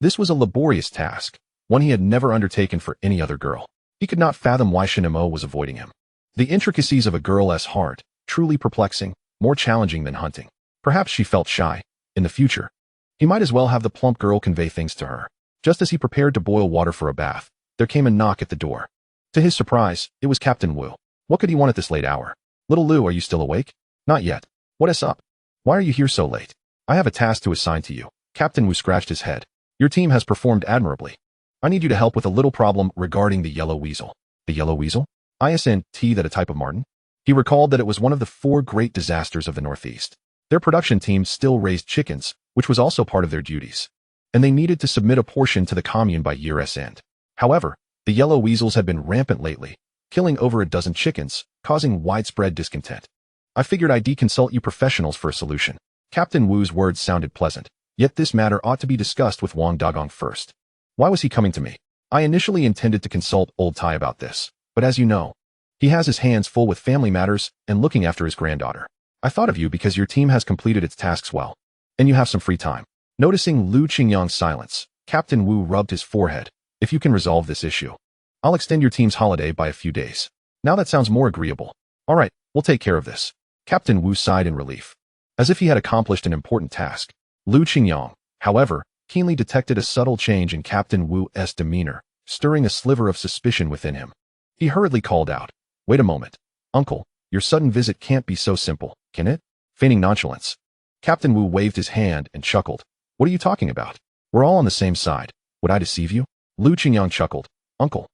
This was a laborious task, one he had never undertaken for any other girl. He could not fathom why Shunimo was avoiding him. The intricacies of a girl's heart, truly perplexing, more challenging than hunting. Perhaps she felt shy. In the future, he might as well have the plump girl convey things to her. Just as he prepared to boil water for a bath, there came a knock at the door. To his surprise, it was Captain Wu. What could he want at this late hour? Little Lu, are you still awake? Not yet. What is up? Why are you here so late? I have a task to assign to you. Captain Wu scratched his head. Your team has performed admirably. I need you to help with a little problem regarding the yellow weasel. The yellow weasel? ISNT, that a type of marten? He recalled that it was one of the 4 great disasters of the Northeast. Their production team still raised chickens, which was also part of their duties. And they needed to submit a portion to the commune by year's end. However, the yellow weasels had been rampant lately, killing over a dozen chickens, causing widespread discontent. I figured I'd consult you professionals for a solution. Captain Wu's words sounded pleasant, yet this matter ought to be discussed with Wang Dagong first. Why was he coming to me? I initially intended to consult old Tai about this, but as you know, he has his hands full with family matters and looking after his granddaughter. I thought of you because your team has completed its tasks well, and you have some free time. Noticing Lu Qingyang's silence, Captain Wu rubbed his forehead. If you can resolve this issue, I'll extend your team's holiday by a few days. Now that sounds more agreeable. All right, we'll take care of this. Captain Wu sighed in relief. As if he had accomplished an important task. Lu Qingyang, however, keenly detected a subtle change in Captain Wu's demeanor, stirring a sliver of suspicion within him. He hurriedly called out, Wait a moment. Uncle, your sudden visit can't be so simple, can it? Feigning nonchalance. Captain Wu waved his hand and chuckled. What are you talking about? We're all on the same side. Would I deceive you? Lu Qingyang chuckled. Uncle,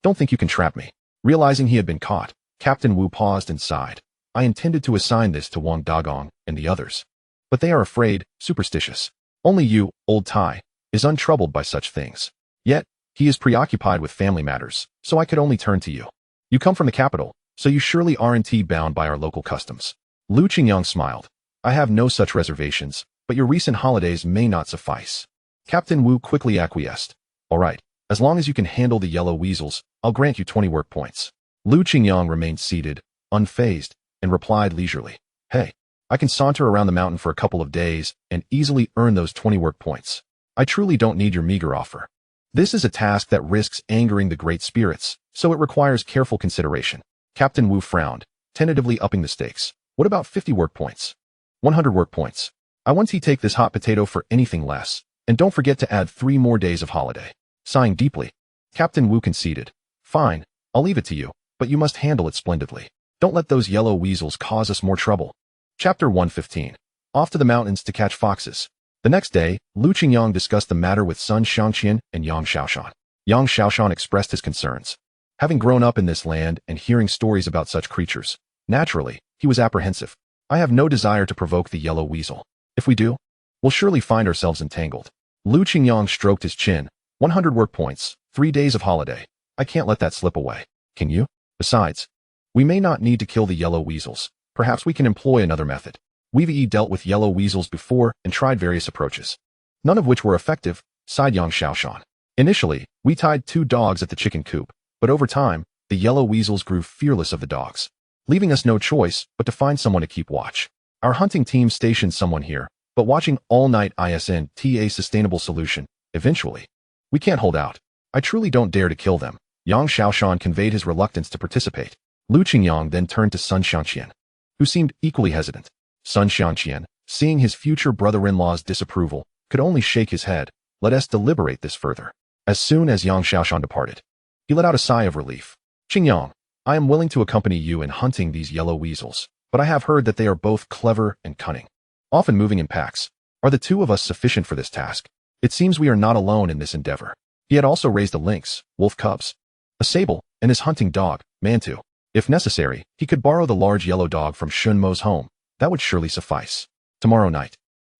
don't think you can trap me. Realizing he had been caught, Captain Wu paused and sighed. I intended to assign this to Wang Dagong and the others. But they are afraid, superstitious. Only you, old Tai, is untroubled by such things. Yet, he is preoccupied with family matters, so I could only turn to you. You come from the capital, so you surely aren't bound by our local customs. Lu Qingyang smiled. I have no such reservations, but your recent holidays may not suffice. Captain Wu quickly acquiesced. All right, as long as you can handle the yellow weasels, I'll grant you 20 work points. Lu Qingyang remained seated, unfazed, and replied leisurely. Hey, I can saunter around the mountain for a couple of days and easily earn those 20 work points. I truly don't need your meager offer. This is a task that risks angering the great spirits, so it requires careful consideration. Captain Wu frowned, tentatively upping the stakes. What about 50 work points? 100 work points. I want to take this hot potato for anything less, and don't forget to add 3 more days of holiday. Sighing deeply, Captain Wu conceded. Fine, I'll leave it to you, but you must handle it splendidly. Don't let those yellow weasels cause us more trouble. Chapter 115. Off to the mountains to catch foxes. The next day, Lu Qingyang discussed the matter with Sun Xiangqian and Yang Xiaoshan. Yang Xiaoshan expressed his concerns. Having grown up in this land and hearing stories about such creatures, naturally, he was apprehensive. I have no desire to provoke the yellow weasel. If we do, we'll surely find ourselves entangled. Lu Qingyang stroked his chin. 100 work points, 3 days of holiday. I can't let that slip away. Can you? Besides, we may not need to kill the yellow weasels. Perhaps we can employ another method. We've dealt with yellow weasels before and tried various approaches, none of which were effective, sighed Yang Shaoshan. Initially, we tied 2 dogs at the chicken coop, but over time, the yellow weasels grew fearless of the dogs, leaving us no choice but to find someone to keep watch. Our hunting team stationed someone here, but watching all night isn't a sustainable solution. Eventually, we can't hold out. I truly don't dare to kill them. Yang Shaoshan conveyed his reluctance to participate. Lu Qingyang then turned to Sun Xianqian, who seemed equally hesitant. Sun Xianqian, seeing his future brother-in-law's disapproval, could only shake his head. Let us deliberate this further. As soon as Yang Shaoshan departed, he let out a sigh of relief. Qingyang, I am willing to accompany you in hunting these yellow weasels, but I have heard that they are both clever and cunning, often moving in packs. Are the 2 of us sufficient for this task? It seems we are not alone in this endeavor. He had also raised a lynx, wolf cubs, a sable, and his hunting dog, Mantu. If necessary, he could borrow the large yellow dog from Shunimo's home. That would surely suffice. Tomorrow night,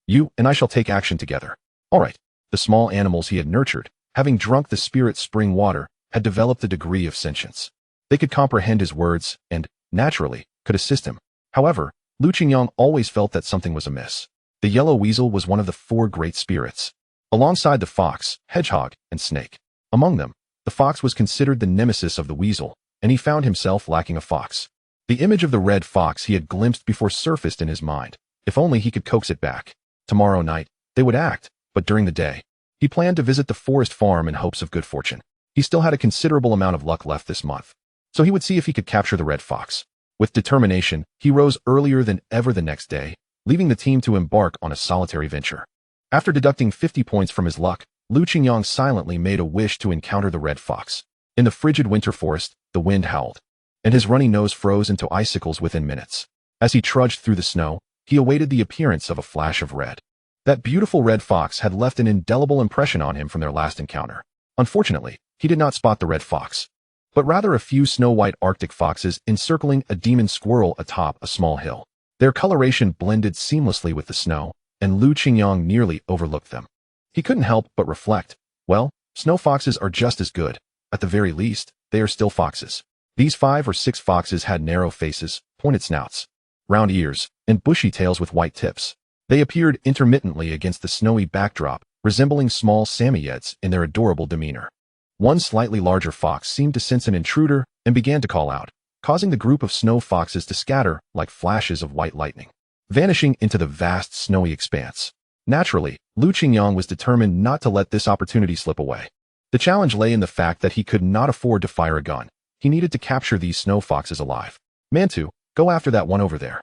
you and I shall take action together. All right. The small animals he had nurtured, having drunk the spirit spring water, had developed a degree of sentience. They could comprehend his words and, naturally, could assist him. However, Lu Qingyang always felt that something was amiss. The yellow weasel was one of the 4 great spirits, alongside the fox, hedgehog, and snake. Among them, the fox was considered the nemesis of the weasel, and he found himself lacking a fox. The image of the red fox he had glimpsed before surfaced in his mind. If only he could coax it back. Tomorrow night, they would act, but during the day, he planned to visit the forest farm in hopes of good fortune. He still had a considerable amount of luck left this month, so he would see if he could capture the red fox. With determination, he rose earlier than ever the next day, leaving the team to embark on a solitary venture. After deducting 50 points from his luck, Lu Qingyang silently made a wish to encounter the red fox. In the frigid winter forest, the wind howled, and his runny nose froze into icicles within minutes. As he trudged through the snow, he awaited the appearance of a flash of red. That beautiful red fox had left an indelible impression on him from their last encounter. Unfortunately, he did not spot the red fox, but rather a few snow-white Arctic foxes encircling a demon squirrel atop a small hill. Their coloration blended seamlessly with the snow, and Lu Qingyang nearly overlooked them. He couldn't help but reflect, well, snow foxes are just as good. At the very least, they are still foxes. These 5 or 6 foxes had narrow faces, pointed snouts, round ears, and bushy tails with white tips. They appeared intermittently against the snowy backdrop, resembling small Samoyeds in their adorable demeanor. One slightly larger fox seemed to sense an intruder and began to call out, causing the group of snow foxes to scatter like flashes of white lightning, vanishing into the vast snowy expanse. Naturally, Lu Qingyang was determined not to let this opportunity slip away. The challenge lay in the fact that he could not afford to fire a gun. He needed to capture these snow foxes alive. Mantu, go after that one over there.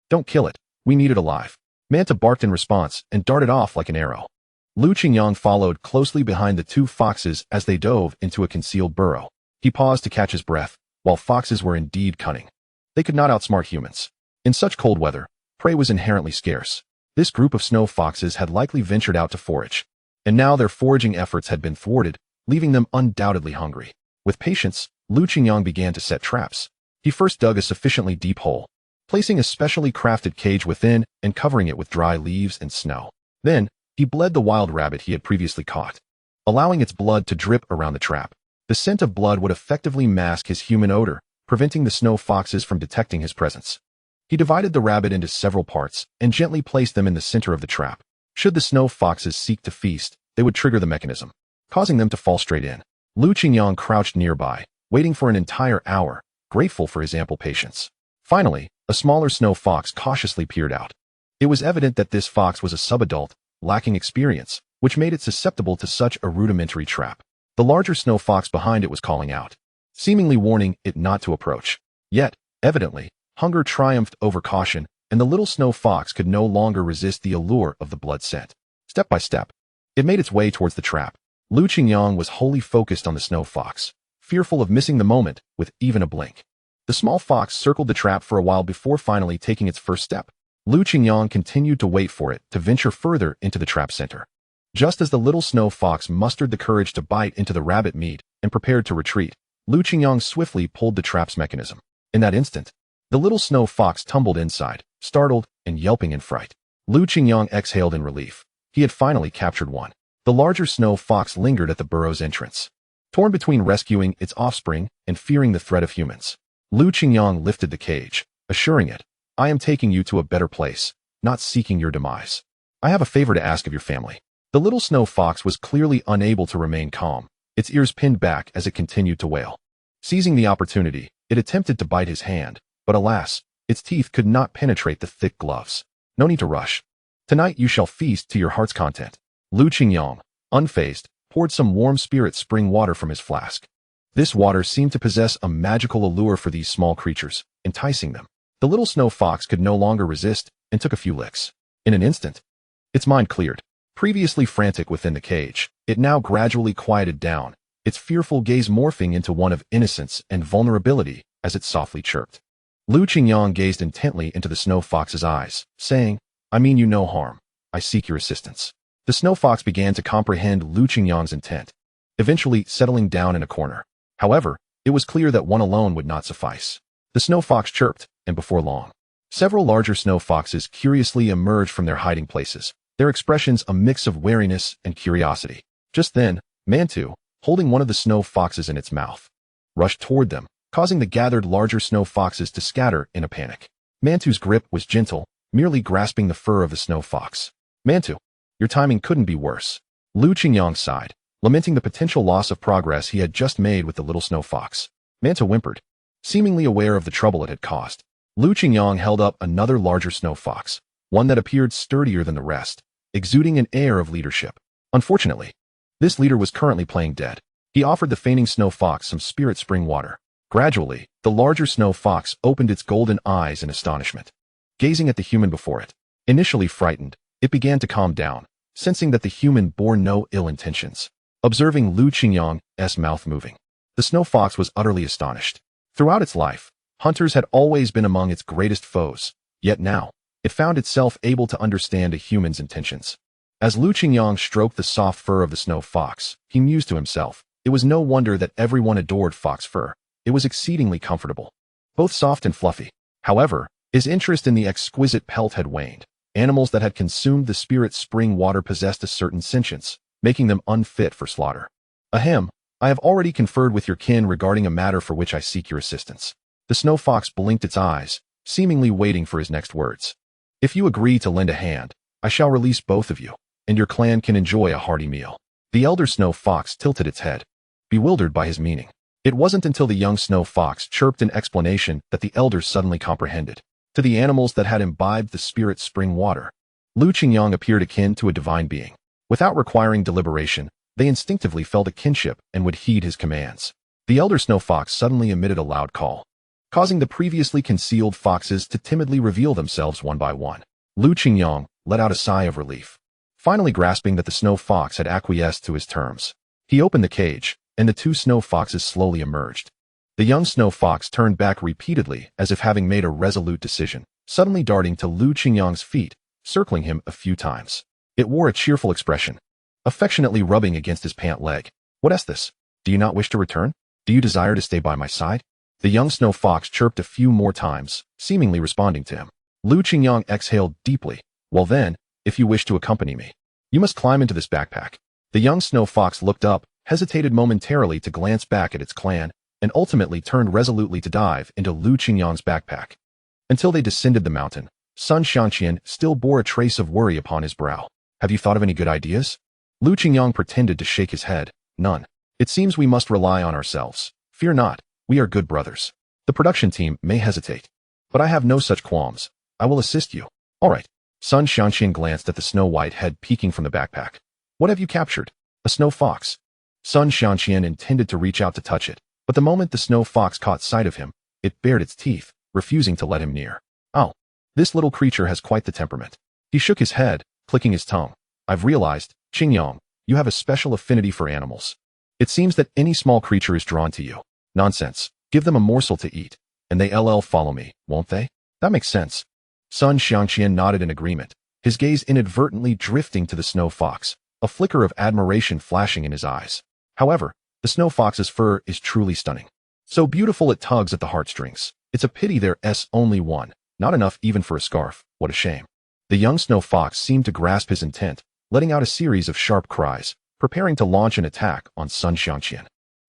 Don't kill it. We need it alive. Manta barked in response and darted off like an arrow. Lu Qingyang followed closely behind the 2 foxes as they dove into a concealed burrow. He paused to catch his breath. While foxes were indeed cunning, they could not outsmart humans. In such cold weather, prey was inherently scarce. This group of snow foxes had likely ventured out to forage, and now their foraging efforts had been thwarted, leaving them undoubtedly hungry. With patience, Lu Qingyang began to set traps. He first dug a sufficiently deep hole, placing a specially crafted cage within and covering it with dry leaves and snow. Then, he bled the wild rabbit he had previously caught, allowing its blood to drip around the trap. The scent of blood would effectively mask his human odor, preventing the snow foxes from detecting his presence. He divided the rabbit into several parts and gently placed them in the center of the trap. Should the snow foxes seek to feast, they would trigger the mechanism, causing them to fall straight in. Lu Qingyang crouched nearby, waiting for an entire hour, grateful for his ample patience. Finally, a smaller snow fox cautiously peered out. It was evident that this fox was a subadult, lacking experience, which made it susceptible to such a rudimentary trap. The larger snow fox behind it was calling out, seemingly warning it not to approach. Yet, evidently, hunger triumphed over caution, and the little snow fox could no longer resist the allure of the blood scent. Step by step, it made its way towards the trap. Lu Qingyang was wholly focused on the snow fox, fearful of missing the moment with even a blink. The small fox circled the trap for a while before finally taking its first step. Lu Qingyang continued to wait for it to venture further into the trap center. Just as the little snow fox mustered the courage to bite into the rabbit meat and prepared to retreat, Lu Qingyang swiftly pulled the trap's mechanism. In that instant, the little snow fox tumbled inside, startled and yelping in fright. Lu Qingyang exhaled in relief. He had finally captured one. The larger snow fox lingered at the burrow's entrance, torn between rescuing its offspring and fearing the threat of humans. Lu Qingyang lifted the cage, assuring it, "I am taking you to a better place, not seeking your demise. I have a favor to ask of your family." The little snow fox was clearly unable to remain calm, its ears pinned back as it continued to wail. Seizing the opportunity, it attempted to bite his hand, but alas, its teeth could not penetrate the thick gloves. "No need to rush. Tonight you shall feast to your heart's content." Lu Qingyang, unfazed, poured some warm spirit spring water from his flask. This water seemed to possess a magical allure for these small creatures, enticing them. The little snow fox could no longer resist and took a few licks. In an instant, its mind cleared. Previously frantic within the cage, it now gradually quieted down, its fearful gaze morphing into one of innocence and vulnerability as it softly chirped. Lu Qingyang gazed intently into the snow fox's eyes, saying, "I mean you no harm. I seek your assistance." The snow fox began to comprehend Lu Qingyang's intent, eventually settling down in a corner. However, it was clear that one alone would not suffice. The snow fox chirped, and before long, several larger snow foxes curiously emerged from their hiding places, their expressions a mix of wariness and curiosity. Just then, Mantu, holding one of the snow foxes in its mouth, rushed toward them, causing the gathered larger snow foxes to scatter in a panic. Mantu's grip was gentle, merely grasping the fur of the snow fox. "Mantu, your timing couldn't be worse." Lu Qingyang sighed, lamenting the potential loss of progress he had just made with the little snow fox. Mantu whimpered, seemingly aware of the trouble it had caused. Lu Qingyang held up another larger snow fox, one that appeared sturdier than the rest, exuding an air of leadership. Unfortunately, this leader was currently playing dead. He offered the fainting snow fox some spirit spring water. Gradually, the larger snow fox opened its golden eyes in astonishment, gazing at the human before it. Initially frightened, it began to calm down, sensing that the human bore no ill intentions. Observing Lu Qingyang's mouth moving, the snow fox was utterly astonished. Throughout its life, hunters had always been among its greatest foes, yet now, it found itself able to understand a human's intentions. As Lu Qingyang stroked the soft fur of the snow fox, he mused to himself, it was no wonder that everyone adored fox fur. It was exceedingly comfortable, both soft and fluffy. However, his interest in the exquisite pelt had waned. Animals that had consumed the spirit spring water possessed a certain sentience, making them unfit for slaughter. "Ahem, I have already conferred with your kin regarding a matter for which I seek your assistance." The snow fox blinked its eyes, seemingly waiting for his next words. "If you agree to lend a hand, I shall release both of you, and your clan can enjoy a hearty meal." The elder snow fox tilted its head, bewildered by his meaning. It wasn't until the young snow fox chirped in explanation that the elders suddenly comprehended. To the animals that had imbibed the spirit spring water, Lu Qingyang appeared akin to a divine being. Without requiring deliberation, they instinctively felt a kinship and would heed his commands. The elder snow fox suddenly emitted a loud call, causing the previously concealed foxes to timidly reveal themselves one by one. Lu Qingyang let out a sigh of relief, finally grasping that the snow fox had acquiesced to his terms. He opened the cage, and the two snow foxes slowly emerged. The young snow fox turned back repeatedly as if having made a resolute decision, suddenly darting to Lu Qingyang's feet, circling him a few times. It wore a cheerful expression, affectionately rubbing against his pant leg. "What is this? Do you not wish to return? Do you desire to stay by my side?" The young snow fox chirped a few more times, seemingly responding to him. Lu Qingyang exhaled deeply. "Well then, if you wish to accompany me, you must climb into this backpack." The young snow fox looked up, hesitated momentarily to glance back at its clan, and ultimately turned resolutely to dive into Lu Qingyang's backpack. Until they descended the mountain, Sun Xianqian still bore a trace of worry upon his brow. "Have you thought of any good ideas?" Lu Qingyang pretended to shake his head. "None. It seems we must rely on ourselves. Fear not, we are good brothers. The production team may hesitate, but I have no such qualms. I will assist you." "All right." Sun Xianqian glanced at the snow-white head peeking from the backpack. "What have you captured?" "A snow fox." Sun Xianqian intended to reach out to touch it, but the moment the snow fox caught sight of him, it bared its teeth, refusing to let him near. "Oh, this little creature has quite the temperament." He shook his head, clicking his tongue. "I've realized, Qingyang, you have a special affinity for animals. It seems that any small creature is drawn to you." "Nonsense. Give them a morsel to eat, and they'll follow me, won't they?" "That makes sense." Sun Xianqian nodded in agreement, his gaze inadvertently drifting to the snow fox, a flicker of admiration flashing in his eyes. However, the snow fox's fur is truly stunning. So beautiful it tugs at the heartstrings. It's a pity there's only one. Not enough even for a scarf. What a shame. The young snow fox seemed to grasp his intent, letting out a series of sharp cries, preparing to launch an attack on Sun Xiangqian.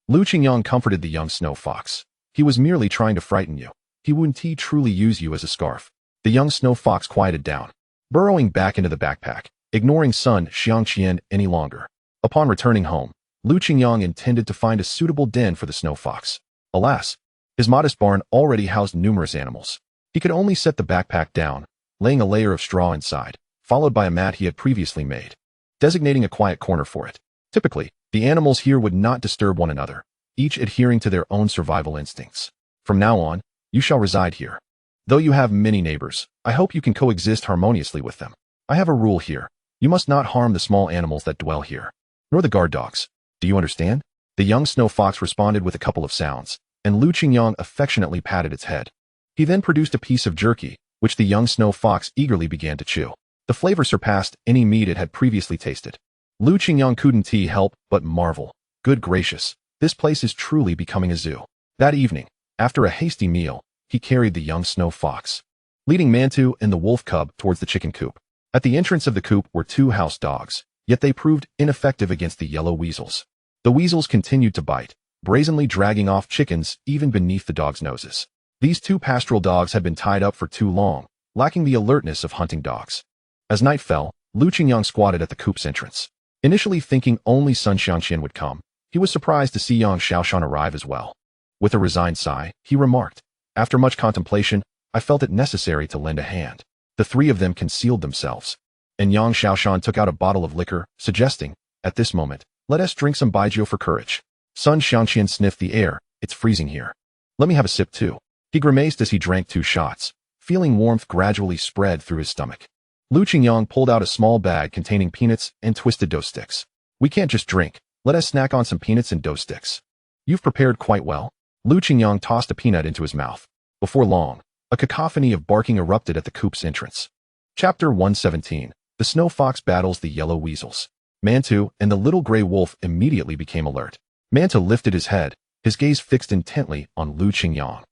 Lu Qingyang comforted the young snow fox. He was merely trying to frighten you. He wouldn't truly use you as a scarf. The young snow fox quieted down, burrowing back into the backpack, ignoring Sun Xiangqian any longer. Upon returning home, Lu Qingyang intended to find a suitable den for the snow fox. Alas, his modest barn already housed numerous animals. He could only set the backpack down, laying a layer of straw inside, followed by a mat he had previously made, designating a quiet corner for it. Typically, the animals here would not disturb one another, each adhering to their own survival instincts. From now on, you shall reside here. Though you have many neighbors, I hope you can coexist harmoniously with them. I have a rule here. You must not harm the small animals that dwell here, nor the guard dogs. Do you understand? The young snow fox responded with a couple of sounds, and Lu Qingyang affectionately patted its head. He then produced a piece of jerky, which the young snow fox eagerly began to chew. The flavor surpassed any meat it had previously tasted. Lu Qingyang couldn't help but marvel. Good gracious, this place is truly becoming a zoo. That evening, after a hasty meal, he carried the young snow fox, leading Mantu and the wolf cub towards the chicken coop. At the entrance of the coop were 2 house dogs, yet they proved ineffective against the yellow weasels. The weasels continued to bite, brazenly dragging off chickens even beneath the dogs' noses. These 2 pastoral dogs had been tied up for too long, lacking the alertness of hunting dogs. As night fell, Lu Qingyang squatted at the coop's entrance. Initially thinking only Sun Xiangqian would come, he was surprised to see Yang Xiaoshan arrive as well. With a resigned sigh, he remarked, "After much contemplation, I felt it necessary to lend a hand." The 3 of them concealed themselves, and Yang Xiaoshan took out a bottle of liquor, suggesting, "At this moment, let us drink some baijiu for courage." Sun Xiangqian sniffed the air. "It's freezing here. Let me have a sip too." He grimaced as he drank 2 shots, feeling warmth gradually spread through his stomach. Lu Qingyang pulled out a small bag containing peanuts and twisted dough sticks. "We can't just drink. Let us snack on some peanuts and dough sticks. You've prepared quite well." Lu Qingyang tossed a peanut into his mouth. Before long, a cacophony of barking erupted at the coop's entrance. Chapter 117. The Snow Fox Battles the Yellow Weasels. Mantu and the little gray wolf immediately became alert. Mantu lifted his head, his gaze fixed intently on Lu Qingyang,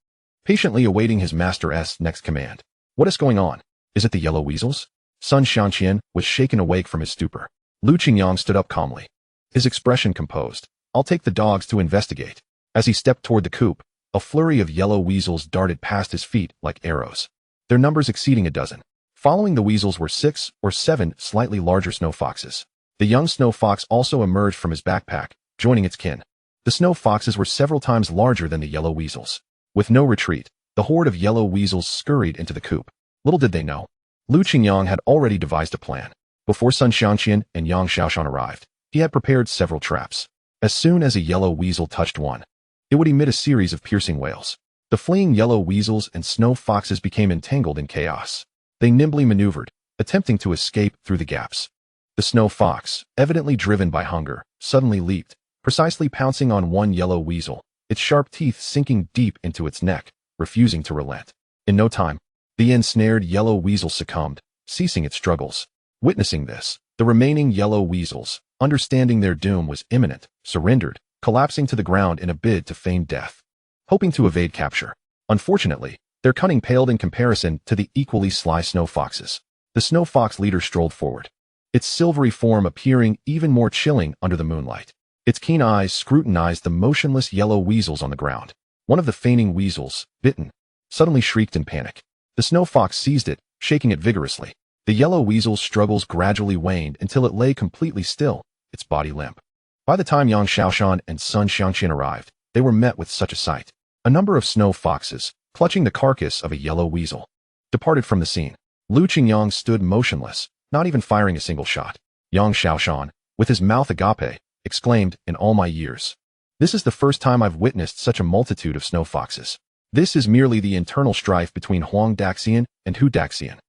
patiently awaiting his master's next command. "What is going on? Is it the yellow weasels?" Sun Xiangqian was shaken awake from his stupor. Lu Qingyang stood up calmly, his expression composed. "I'll take the dogs to investigate." As he stepped toward the coop, a flurry of yellow weasels darted past his feet like arrows, their numbers exceeding a dozen. Following the weasels were 6 or 7 slightly larger snow foxes. The young snow fox also emerged from his backpack, joining its kin. The snow foxes were several times larger than the yellow weasels. With no retreat, the horde of yellow weasels scurried into the coop. Little did they know, Lu Qingyang had already devised a plan. Before Sun Xiangqian and Yang Xiaoshan arrived, he had prepared several traps. As soon as a yellow weasel touched one, it would emit a series of piercing wails. The fleeing yellow weasels and snow foxes became entangled in chaos. They nimbly maneuvered, attempting to escape through the gaps. The snow fox, evidently driven by hunger, suddenly leaped, precisely pouncing on one yellow weasel, its sharp teeth sinking deep into its neck, refusing to relent. In no time, the ensnared yellow weasel succumbed, ceasing its struggles. Witnessing this, the remaining yellow weasels, understanding their doom was imminent, surrendered, collapsing to the ground in a bid to feign death, hoping to evade capture. Unfortunately, their cunning paled in comparison to the equally sly snow foxes. The snow fox leader strolled forward, its silvery form appearing even more chilling under the moonlight. Its keen eyes scrutinized the motionless yellow weasels on the ground. One of the feigning weasels, bitten, suddenly shrieked in panic. The snow fox seized it, shaking it vigorously. The yellow weasel's struggles gradually waned until it lay completely still, its body limp. By the time Yang Xiaoshan and Sun Xiangqian arrived, they were met with such a sight. A number of snow foxes, clutching the carcass of a yellow weasel, departed from the scene. Lu Qingyang stood motionless, not even firing a single shot. Yang Xiaoshan, with his mouth agape, exclaimed, "In all my years, this is the first time I've witnessed such a multitude of snow foxes. This is merely the internal strife between Huang Daxian and Hu Daxian.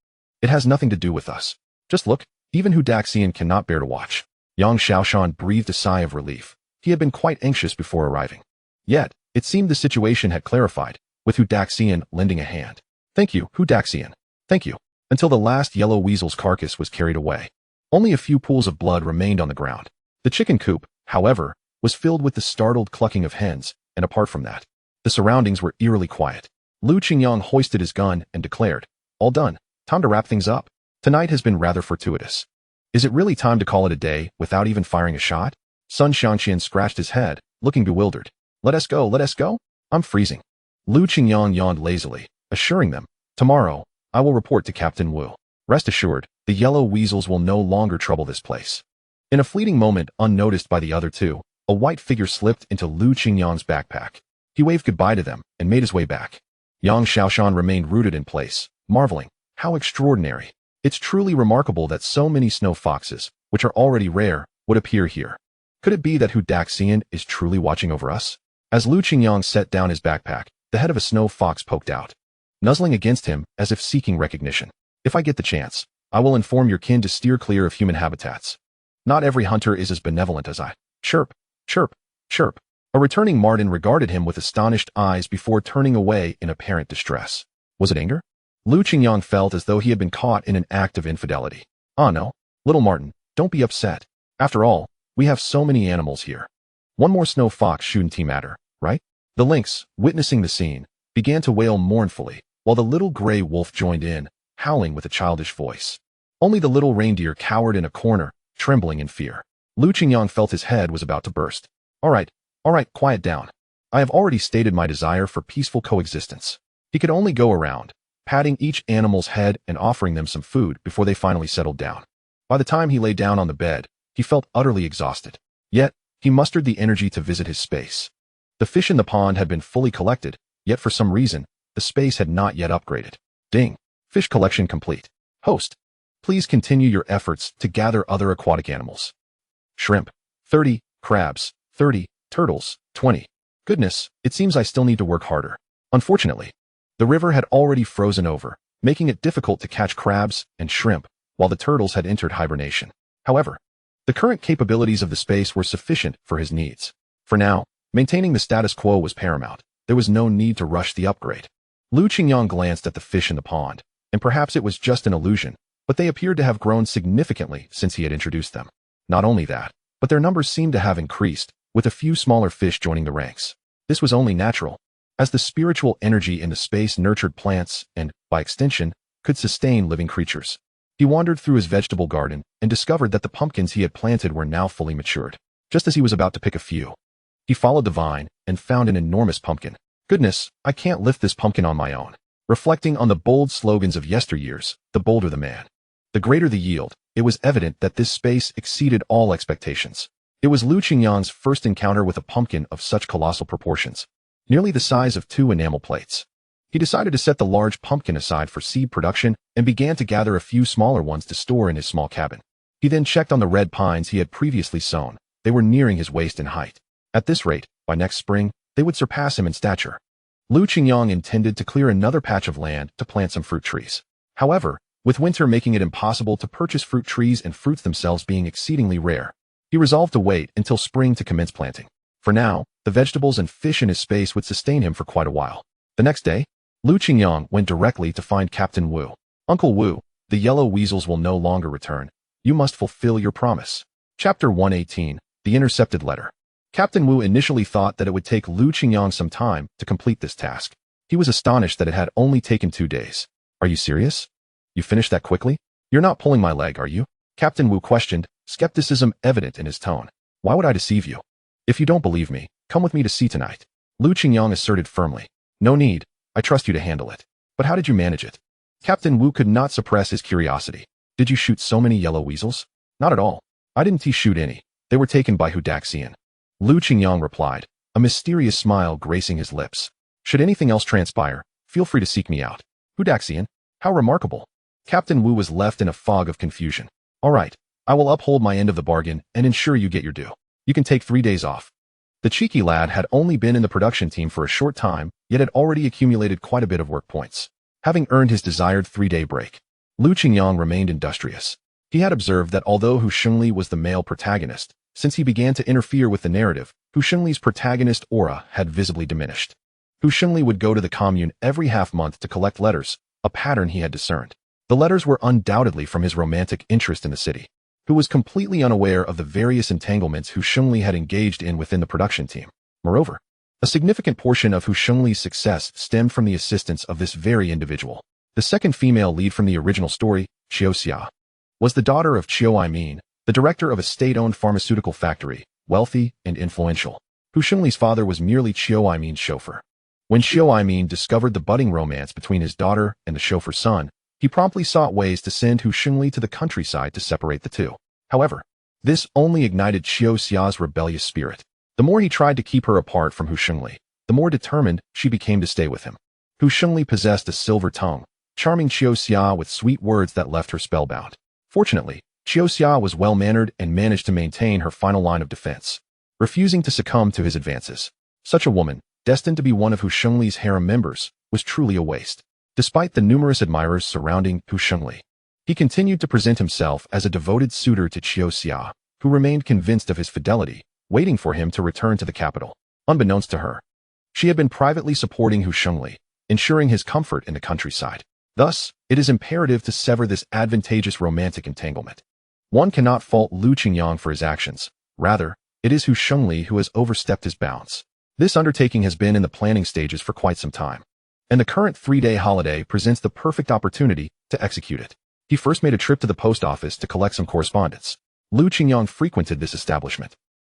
It has nothing to do with us. Just look, even Hu Daxian cannot bear to watch." Yang Xiaoshan breathed a sigh of relief. He had been quite anxious before arriving. Yet, it seemed the situation had clarified, with Hu Daxian lending a hand. "Thank you, Hu Daxian. Thank you." Until the last yellow weasel's carcass was carried away, only a few pools of blood remained on the ground. The chicken coop, however, was filled with the startled clucking of hens, and apart from that, The surroundings were eerily quiet. Lu Qingyang hoisted his gun and declared, "All done. Time to wrap things up. Tonight has been rather fortuitous. Is it really time to call it a day without even firing a shot?" Sun Xiangqian scratched his head, looking bewildered. Let us go, let us go? I'm freezing." Lu Qingyang yawned lazily, assuring them, "Tomorrow, I will report to Captain Wu. Rest assured, the yellow weasels will no longer trouble this place." In a fleeting moment, unnoticed by the other two, a white figure slipped into Lu Qingyang's backpack. He waved goodbye to them and made his way back. Yang Xiaoshan remained rooted in place, marveling, "How extraordinary. It's truly remarkable that so many snow foxes, which are already rare, would appear here. Could it be that Hu Daxian is truly watching over us?" As Lu Qingyang set down his backpack, the head of a snow fox poked out, nuzzling against him as if seeking recognition. "If I get the chance, I will inform your kin to steer clear of human habitats. Not every hunter is as benevolent as I." Chirp, chirp, chirp. A returning marten regarded him with astonished eyes before turning away in apparent distress. Was it anger? Lu Qingyang felt as though he had been caught in an act of infidelity. "Ah no, little marten, don't be upset. After all, we have so many animals here. One more snow fox shouldn't matter, right?" The lynx, witnessing the scene, began to wail mournfully, while the little gray wolf joined in, howling with a childish voice. Only the little reindeer cowered in a corner, trembling in fear. Lu Qingyang felt his head was about to burst. All right, quiet down. I have already stated my desire for peaceful coexistence." He could only go around, patting each animal's head and offering them some food before they finally settled down. By the time he lay down on the bed, he felt utterly exhausted. Yet, he mustered the energy to visit his space. The fish in the pond had been fully collected, yet for some reason, the space had not yet upgraded. Ding. Fish collection complete. Host, please continue your efforts to gather other aquatic animals. Shrimp, 30, crabs, 30, turtles, 20. Goodness, it seems I still need to work harder. Unfortunately, the river had already frozen over, making it difficult to catch crabs and shrimp, while the turtles had entered hibernation. However, the current capabilities of the space were sufficient for his needs. For now, maintaining the status quo was paramount. There was no need to rush the upgrade. Lu Qingyang glanced at the fish in the pond, and perhaps it was just an illusion, but they appeared to have grown significantly since he had introduced them. Not only that, but their numbers seemed to have increased, with a few smaller fish joining the ranks. This was only natural, as the spiritual energy in the space nurtured plants and, by extension, could sustain living creatures. He wandered through his vegetable garden and discovered that the pumpkins he had planted were now fully matured. Just as he was about to pick a few, he followed the vine and found an enormous pumpkin. Goodness, I can't lift this pumpkin on my own. Reflecting on the bold slogans of yesteryears, the bolder the man, the greater the yield, it was evident that this space exceeded all expectations. It was Lu Qingyang's first encounter with a pumpkin of such colossal proportions, nearly the size of 2 enamel plates. He decided to set the large pumpkin aside for seed production and began to gather a few smaller ones to store in his small cabin. He then checked on the red pines he had previously sown. They were nearing his waist in height. At this rate, by next spring, they would surpass him in stature. Lu Qingyang intended to clear another patch of land to plant some fruit trees. However, with winter making it impossible to purchase fruit trees and fruits themselves being exceedingly rare, he resolved to wait until spring to commence planting. For now, the vegetables and fish in his space would sustain him for quite a while. The next day, Lu Qingyang went directly to find Captain Wu. "Uncle Wu, the yellow weasels will no longer return. You must fulfill your promise." Chapter 118, The Intercepted Letter. Captain Wu initially thought that it would take Lu Qingyang some time to complete this task. He was astonished that it had only taken 2 days. "Are you serious? You finished that quickly? You're not pulling my leg, are you?" Captain Wu questioned, skepticism evident in his tone. "Why would I deceive you? If you don't believe me, come with me to see tonight." Lu Qingyang asserted firmly. "No need. I trust you to handle it. But how did you manage it?" Captain Wu could not suppress his curiosity. "Did you shoot so many yellow weasels?" "Not at all. I didn't shoot any. They were taken by Hu Daxian." Lu Qingyang replied, a mysterious smile gracing his lips. "Should anything else transpire, feel free to seek me out." "Hu Daxian? How remarkable." Captain Wu was left in a fog of confusion. "All right, I will uphold my end of the bargain and ensure you get your due. You can take 3 days off." The cheeky lad had only been in the production team for a short time, yet had already accumulated quite a bit of work points. Having earned his desired 3-day break, Lu Qingyang remained industrious. He had observed that although Hu Shengli was the male protagonist, since he began to interfere with the narrative, Hu Shengli's protagonist aura had visibly diminished. Hu Shengli would go to the commune every half-month to collect letters, a pattern he had discerned. The letters were undoubtedly from his romantic interest in the city, who was completely unaware of the various entanglements Hu Shengli had engaged in within the production team. Moreover, A significant portion of Hu Shungli's success stemmed from the assistance of this very individual. The second female lead from the original story, Qiu Xia, was the daughter of Qiu Aimin, the director of a state-owned pharmaceutical factory, wealthy and influential. Hu Shungli's father was merely Qiu Aimin's chauffeur. When Qiu Aimin discovered the budding romance between his daughter and the chauffeur's son, he promptly sought ways to send Hu Shungli to the countryside to separate the two. However, this only ignited Qiu Xia's rebellious spirit. The more he tried to keep her apart from Hu Shungli, the more determined she became to stay with him. Hu Shungli possessed a silver tongue, charming Qiu Xia with sweet words that left her spellbound. Fortunately, Qiu Xia was well-mannered and managed to maintain her final line of defense, refusing to succumb to his advances. Such a woman, destined to be one of Hu Shungli's harem members, was truly a waste. Despite the numerous admirers surrounding Hu Shungli, he continued to present himself as a devoted suitor to Qiu Xia, who remained convinced of his fidelity, waiting for him to return to the capital. Unbeknownst to her, she had been privately supporting Hu Shungli, ensuring his comfort in the countryside. Thus, it is imperative to sever this advantageous romantic entanglement. One cannot fault Lu Qingyang for his actions. Rather, it is Hu Shungli who has overstepped his bounds. This undertaking has been in the planning stages for quite some time, and the current 3-day holiday presents the perfect opportunity to execute it. He first made a trip to the post office to collect some correspondence. Lu Qingyang frequented this establishment,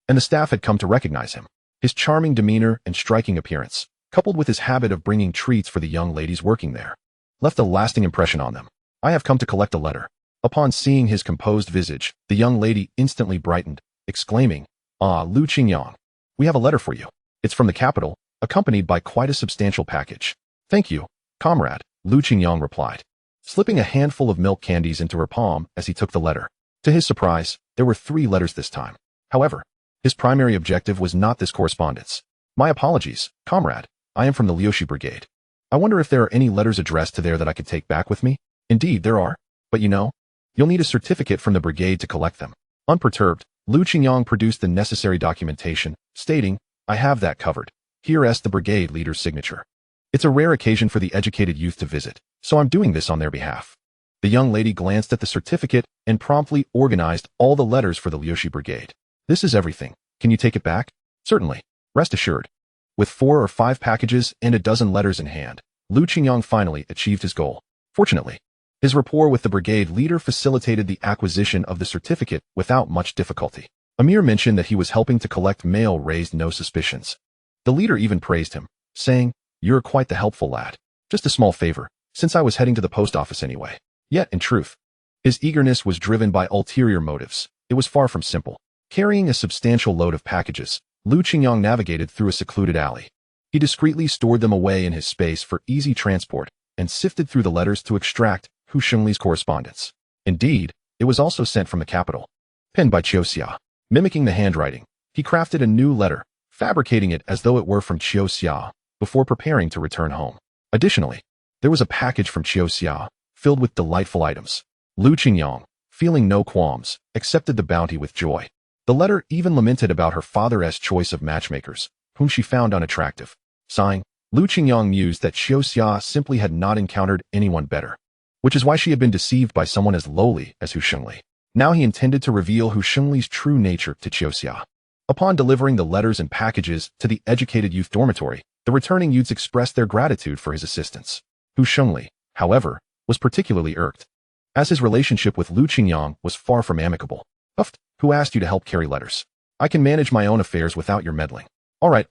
and the staff had come to recognize him. His charming demeanor and striking appearance, coupled with his habit of bringing treats for the young ladies working there, left a lasting impression on them. "I have come to collect a letter." Upon seeing his composed visage, the young lady instantly brightened, exclaiming, "Ah, Lu Qingyang, we have a letter for you. It's from the capital, accompanied by quite a substantial package." "Thank you, comrade," Lu Qingyang replied, slipping a handful of milk candies into her palm as he took the letter. To his surprise, there were 3 letters this time. However, his primary objective was not this correspondence. "My apologies, comrade. I am from the Liushi Brigade. I wonder if there are any letters addressed to there that I could take back with me?" "Indeed, there are. But you'll need a certificate from the brigade to collect them." Unperturbed, Lu Qingyang produced the necessary documentation, stating, "I have that covered. Here's the brigade leader's signature. It's a rare occasion for the educated youth to visit, so I'm doing this on their behalf." The young lady glanced at the certificate and promptly organized all the letters for the Liushi Brigade. "This is everything. Can you take it back?" "Certainly. Rest assured." With 4 or 5 packages and a dozen letters in hand, Lu Qingyang finally achieved his goal. Fortunately, his rapport with the brigade leader facilitated the acquisition of the certificate without much difficulty. A mere mention that he was helping to collect mail raised no suspicions. The leader even praised him, saying, "You're quite the helpful lad. Just a small favor, since I was heading to the post office anyway." Yet, in truth, his eagerness was driven by ulterior motives. It was far from simple. Carrying a substantial load of packages, Lu Qingyang navigated through a secluded alley. He discreetly stored them away in his space for easy transport and sifted through the letters to extract Hu Shungli's correspondence. Indeed, it was also sent from the capital. Penned by Qiu Xia. Mimicking the handwriting, he crafted a new letter, fabricating it as though it were from Qiu Xia, before preparing to return home. Additionally, there was a package from Qiu Xia, filled with delightful items. Lu Qingyang, feeling no qualms, accepted the bounty with joy. The letter even lamented about her father's choice of matchmakers, whom she found unattractive. Sighing, Lu Qingyang mused that Qiu Xia simply had not encountered anyone better, which is why she had been deceived by someone as lowly as Hu Shungli. Now he intended to reveal Hu Shungli's true nature to Qiu Xia. Upon delivering the letters and packages to the educated youth dormitory, the returning youths expressed their gratitude for his assistance. Hu Shungli, however, was particularly irked, as his relationship with Lu Qingyang was far from amicable. "Uft, who asked you to help carry letters? I can manage my own affairs without your meddling." All right.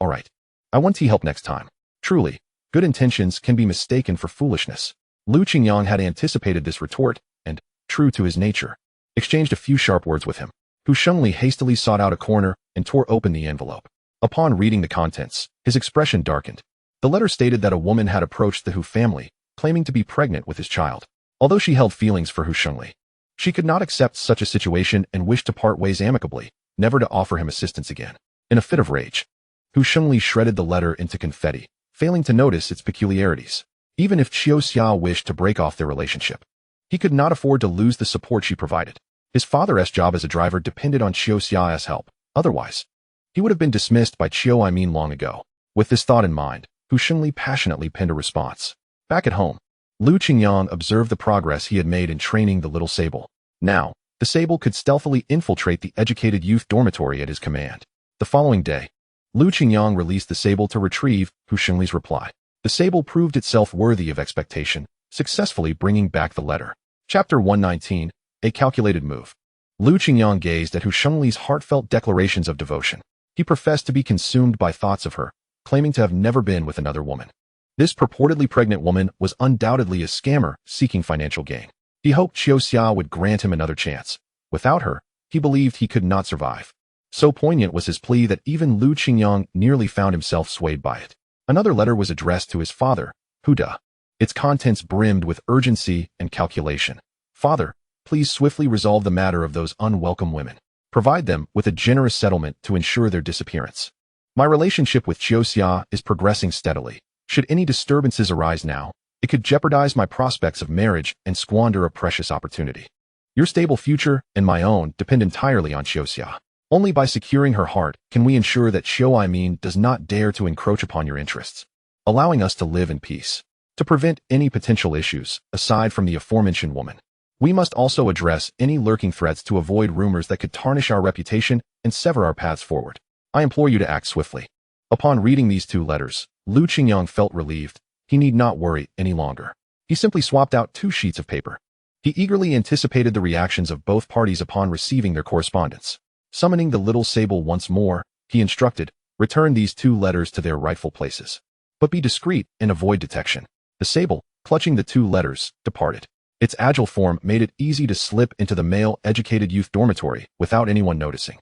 I want tea help next time." Truly, good intentions can be mistaken for foolishness. Lu Qingyang had anticipated this retort and, true to his nature, exchanged a few sharp words with him. Hu Shungli hastily sought out a corner and tore open the envelope. Upon reading the contents, his expression darkened. The letter stated that a woman had approached the Hu family, claiming to be pregnant with his child. Although she held feelings for Hu Shungli, she could not accept such a situation and wished to part ways amicably, never to offer him assistance again. In a fit of rage, Hu Shungli shredded the letter into confetti, failing to notice its peculiarities. Even if Qiu Xia wished to break off their relationship, he could not afford to lose the support she provided. His father's job as a driver depended on Qiu Xia's help. Otherwise, he would have been dismissed by Qiu Aimin long ago. With this thought in mind, Hu Shungli passionately penned a response. Back at home, Lu Qingyang observed the progress he had made in training the little sable. Now, the sable could stealthily infiltrate the educated youth dormitory at his command. The following day, Lu Qingyang released the sable to retrieve Hu Shengli's reply. The sable proved itself worthy of expectation, successfully bringing back the letter. Chapter 119, A Calculated Move. Lu Qingyang gazed at Hu Shengli's heartfelt declarations of devotion. He professed to be consumed by thoughts of her, claiming to have never been with another woman. This purportedly pregnant woman was undoubtedly a scammer seeking financial gain. He hoped Qiuxia would grant him another chance. Without her, he believed he could not survive. So poignant was his plea that even Lu Qingyang nearly found himself swayed by it. Another letter was addressed to his father, Hu De. Its contents brimmed with urgency and calculation. Father, please swiftly resolve the matter of those unwelcome women. Provide them with a generous settlement to ensure their disappearance. My relationship with Qiuxia is progressing steadily. Should any disturbances arise now, it could jeopardize my prospects of marriage and squander a precious opportunity. Your stable future and my own depend entirely on Qiuxia. Only by securing her heart can we ensure that Qiu does not dare to encroach upon your interests, allowing us to live in peace. To prevent any potential issues, aside from the aforementioned woman, we must also address any lurking threats to avoid rumors that could tarnish our reputation and sever our paths forward. I implore you to act swiftly. Upon reading these 2 letters, Lu Qingyang felt relieved. He need not worry any longer. He simply swapped out 2 sheets of paper. He eagerly anticipated the reactions of both parties upon receiving their correspondence. Summoning the little sable once more, he instructed, return these 2 letters to their rightful places. But be discreet and avoid detection. The sable, clutching the 2 letters, departed. Its agile form made it easy to slip into the male-educated youth dormitory without anyone noticing.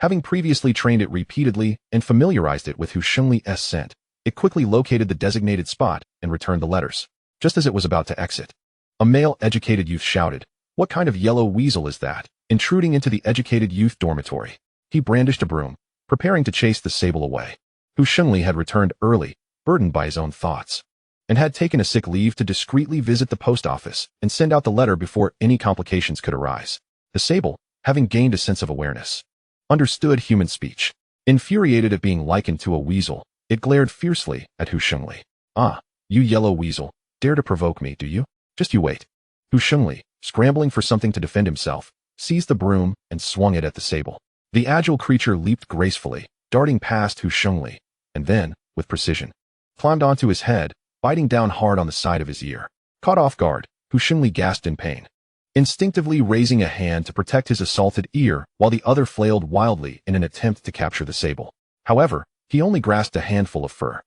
Having previously trained it repeatedly and familiarized it with Hu Shengli's scent, it quickly located the designated spot and returned the letters. Just as it was about to exit, a male-educated youth shouted, "What kind of yellow weasel is that, intruding into the educated youth dormitory?" He brandished a broom, preparing to chase the sable away. Hu Shengli had returned early, burdened by his own thoughts, and had taken a sick leave to discreetly visit the post office and send out the letter before any complications could arise. The sable, having gained a sense of awareness, understood human speech. Infuriated at being likened to a weasel, it glared fiercely at Hu Shengli. "Ah, you yellow weasel, dare to provoke me, do you? Just you wait." Hu Shengli, scrambling for something to defend himself, seized the broom and swung it at the sable. The agile creature leaped gracefully, darting past Hu Shengli, and then, with precision, climbed onto his head, biting down hard on the side of his ear. Caught off guard, Hu Shengli gasped in pain, instinctively raising a hand to protect his assaulted ear while the other flailed wildly in an attempt to capture the sable. However, he only grasped a handful of fur.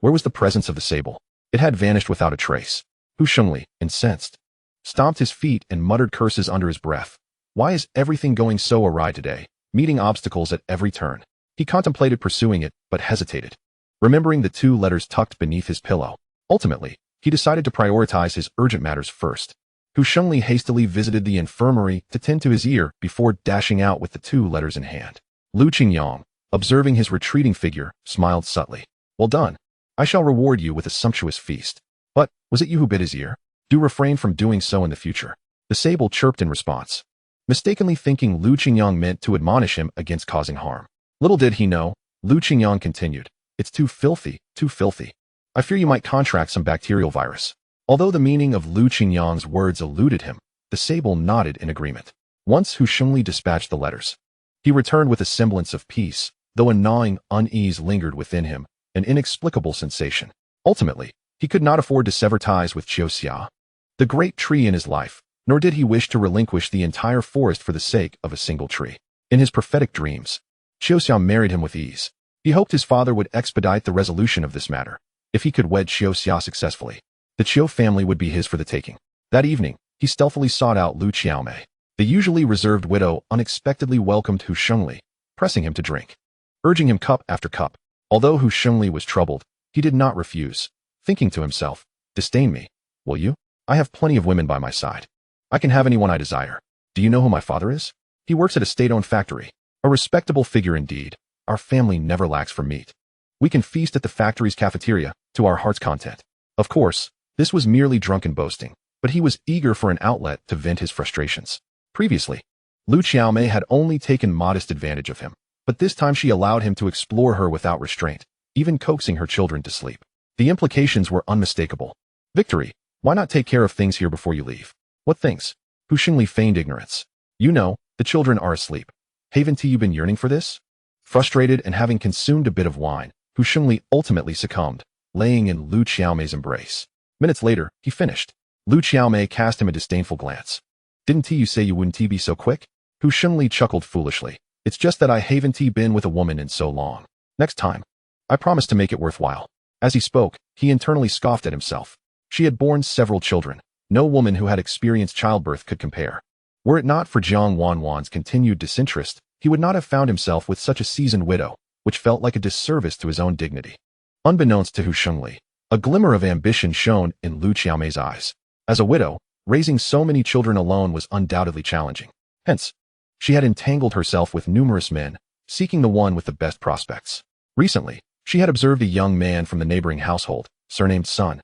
Where was the presence of the sable? It had vanished without a trace. Hu Shengli, incensed, stomped his feet and muttered curses under his breath. Why is everything going so awry today, meeting obstacles at every turn? He contemplated pursuing it, but hesitated, remembering the 2 letters tucked beneath his pillow. Ultimately, he decided to prioritize his urgent matters first. Hu Shengli hastily visited the infirmary to tend to his ear before dashing out with the 2 letters in hand. Lu Qingyang, observing his retreating figure, smiled subtly. "Well done. I shall reward you with a sumptuous feast. But, was it you who bit his ear? Do refrain from doing so in the future." The sable chirped in response, mistakenly thinking Lu Qingyang meant to admonish him against causing harm. Little did he know, Lu Qingyang continued, "It's too filthy, too filthy. I fear you might contract some bacterial virus." Although the meaning of Lu Qingyang's words eluded him, the sable nodded in agreement. Once Hu Shengli dispatched the letters, he returned with a semblance of peace, though a gnawing unease lingered within him, an inexplicable sensation. Ultimately, he could not afford to sever ties with Qiuxia, the great tree in his life, nor did he wish to relinquish the entire forest for the sake of a single tree. In his prophetic dreams, Qiuxia married him with ease. He hoped his father would expedite the resolution of this matter. If he could wed Qiuxia successfully, the Qiu family would be his for the taking. That evening, he stealthily sought out Lu Qiaomei. The usually reserved widow unexpectedly welcomed Hu Shengli, pressing him to drink, urging him cup after cup. Although Hu Shengli was troubled, he did not refuse, thinking to himself, "Disdain me, will you? I have plenty of women by my side. I can have anyone I desire. Do you know who my father is? He works at a state-owned factory. A respectable figure indeed. Our family never lacks for meat. We can feast at the factory's cafeteria, to our heart's content." Of course, this was merely drunken boasting, but he was eager for an outlet to vent his frustrations. Previously, Lu Qiaomei had only taken modest advantage of him, but this time she allowed him to explore her without restraint, even coaxing her children to sleep. The implications were unmistakable. "Victory, why not take care of things here before you leave?" "What things?" Hu Shengli feigned ignorance. "You know, the children are asleep. Haven't you been yearning for this?" Frustrated and having consumed a bit of wine, Hu Shengli ultimately succumbed, laying in Lu Qiaomei's embrace. Minutes later, he finished. Lu Qiaomei cast him a disdainful glance. Didn't you say you wouldn't be so quick? Hu Shengli chuckled foolishly. It's just that I haven't been with a woman in so long. Next time, I promise to make it worthwhile. As he spoke, he internally scoffed at himself. She had borne several children. No woman who had experienced childbirth could compare. Were it not for Jiang Wanwan's continued disinterest, he would not have found himself with such a seasoned widow, which felt like a disservice to his own dignity. Unbeknownst to Hu Shengli, a glimmer of ambition shone in Lu Qiaomei's eyes. As a widow, raising so many children alone was undoubtedly challenging. Hence, she had entangled herself with numerous men, seeking the one with the best prospects. Recently, she had observed a young man from the neighboring household, surnamed Sun,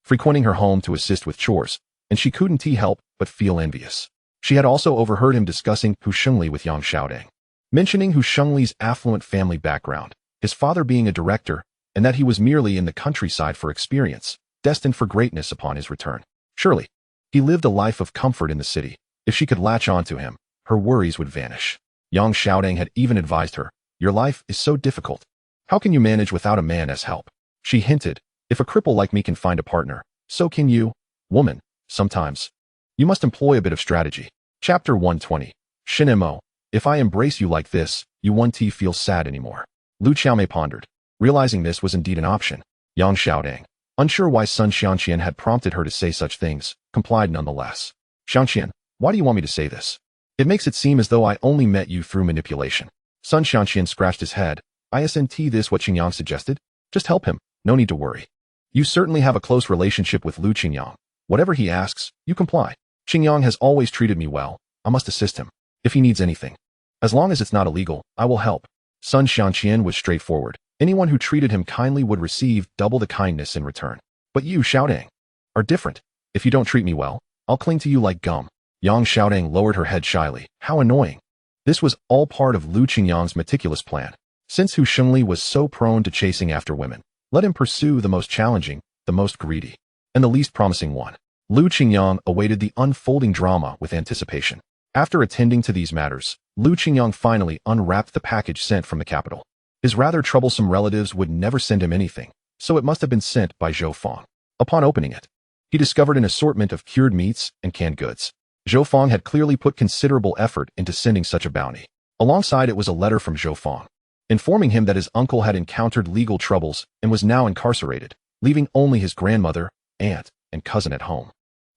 frequenting her home to assist with chores, and she couldn't help but feel envious. She had also overheard him discussing Hu Shengli with Yang Xiaodang, mentioning Hu Shengli's affluent family background, his father being a director, and that he was merely in the countryside for experience, destined for greatness upon his return. Surely, he lived a life of comfort in the city. If she could latch on to him, her worries would vanish. Yang Xiaodang had even advised her, "Your life is so difficult. How can you manage without a man as help?" She hinted, "If a cripple like me can find a partner, so can you, woman. Sometimes, you must employ a bit of strategy." Chapter 120. Shunimo. If I embrace you like this, you won't feel sad anymore. Lu Qiaomei pondered. Realizing this was indeed an option, Yang Xiaodang, unsure why Sun Xianqian had prompted her to say such things, complied nonetheless. "Xianqian, why do you want me to say this? It makes it seem as though I only met you through manipulation." Sun Xianqian scratched his head. "Isn't this what Qingyang suggested? Just help him, no need to worry. You certainly have a close relationship with Lu Qingyang. Whatever he asks, you comply. Qingyang has always treated me well. I must assist him. If he needs anything, as long as it's not illegal, I will help." Sun Xianqian was straightforward. Anyone who treated him kindly would receive double the kindness in return. "But you, Xiaodang, are different. If you don't treat me well, I'll cling to you like gum." Yang Xiaodang lowered her head shyly. How annoying. This was all part of Lu Qingyang's meticulous plan. Since Hu Shengli was so prone to chasing after women, let him pursue the most challenging, the most greedy, and the least promising one. Lu Qingyang awaited the unfolding drama with anticipation. After attending to these matters, Lu Qingyang finally unwrapped the package sent from the capital. His rather troublesome relatives would never send him anything, so it must have been sent by Zhou Fang. Upon opening it, he discovered an assortment of cured meats and canned goods. Zhou Fang had clearly put considerable effort into sending such a bounty. Alongside it was a letter from Zhou Fang, informing him that his uncle had encountered legal troubles and was now incarcerated, leaving only his grandmother, aunt, and cousin at home.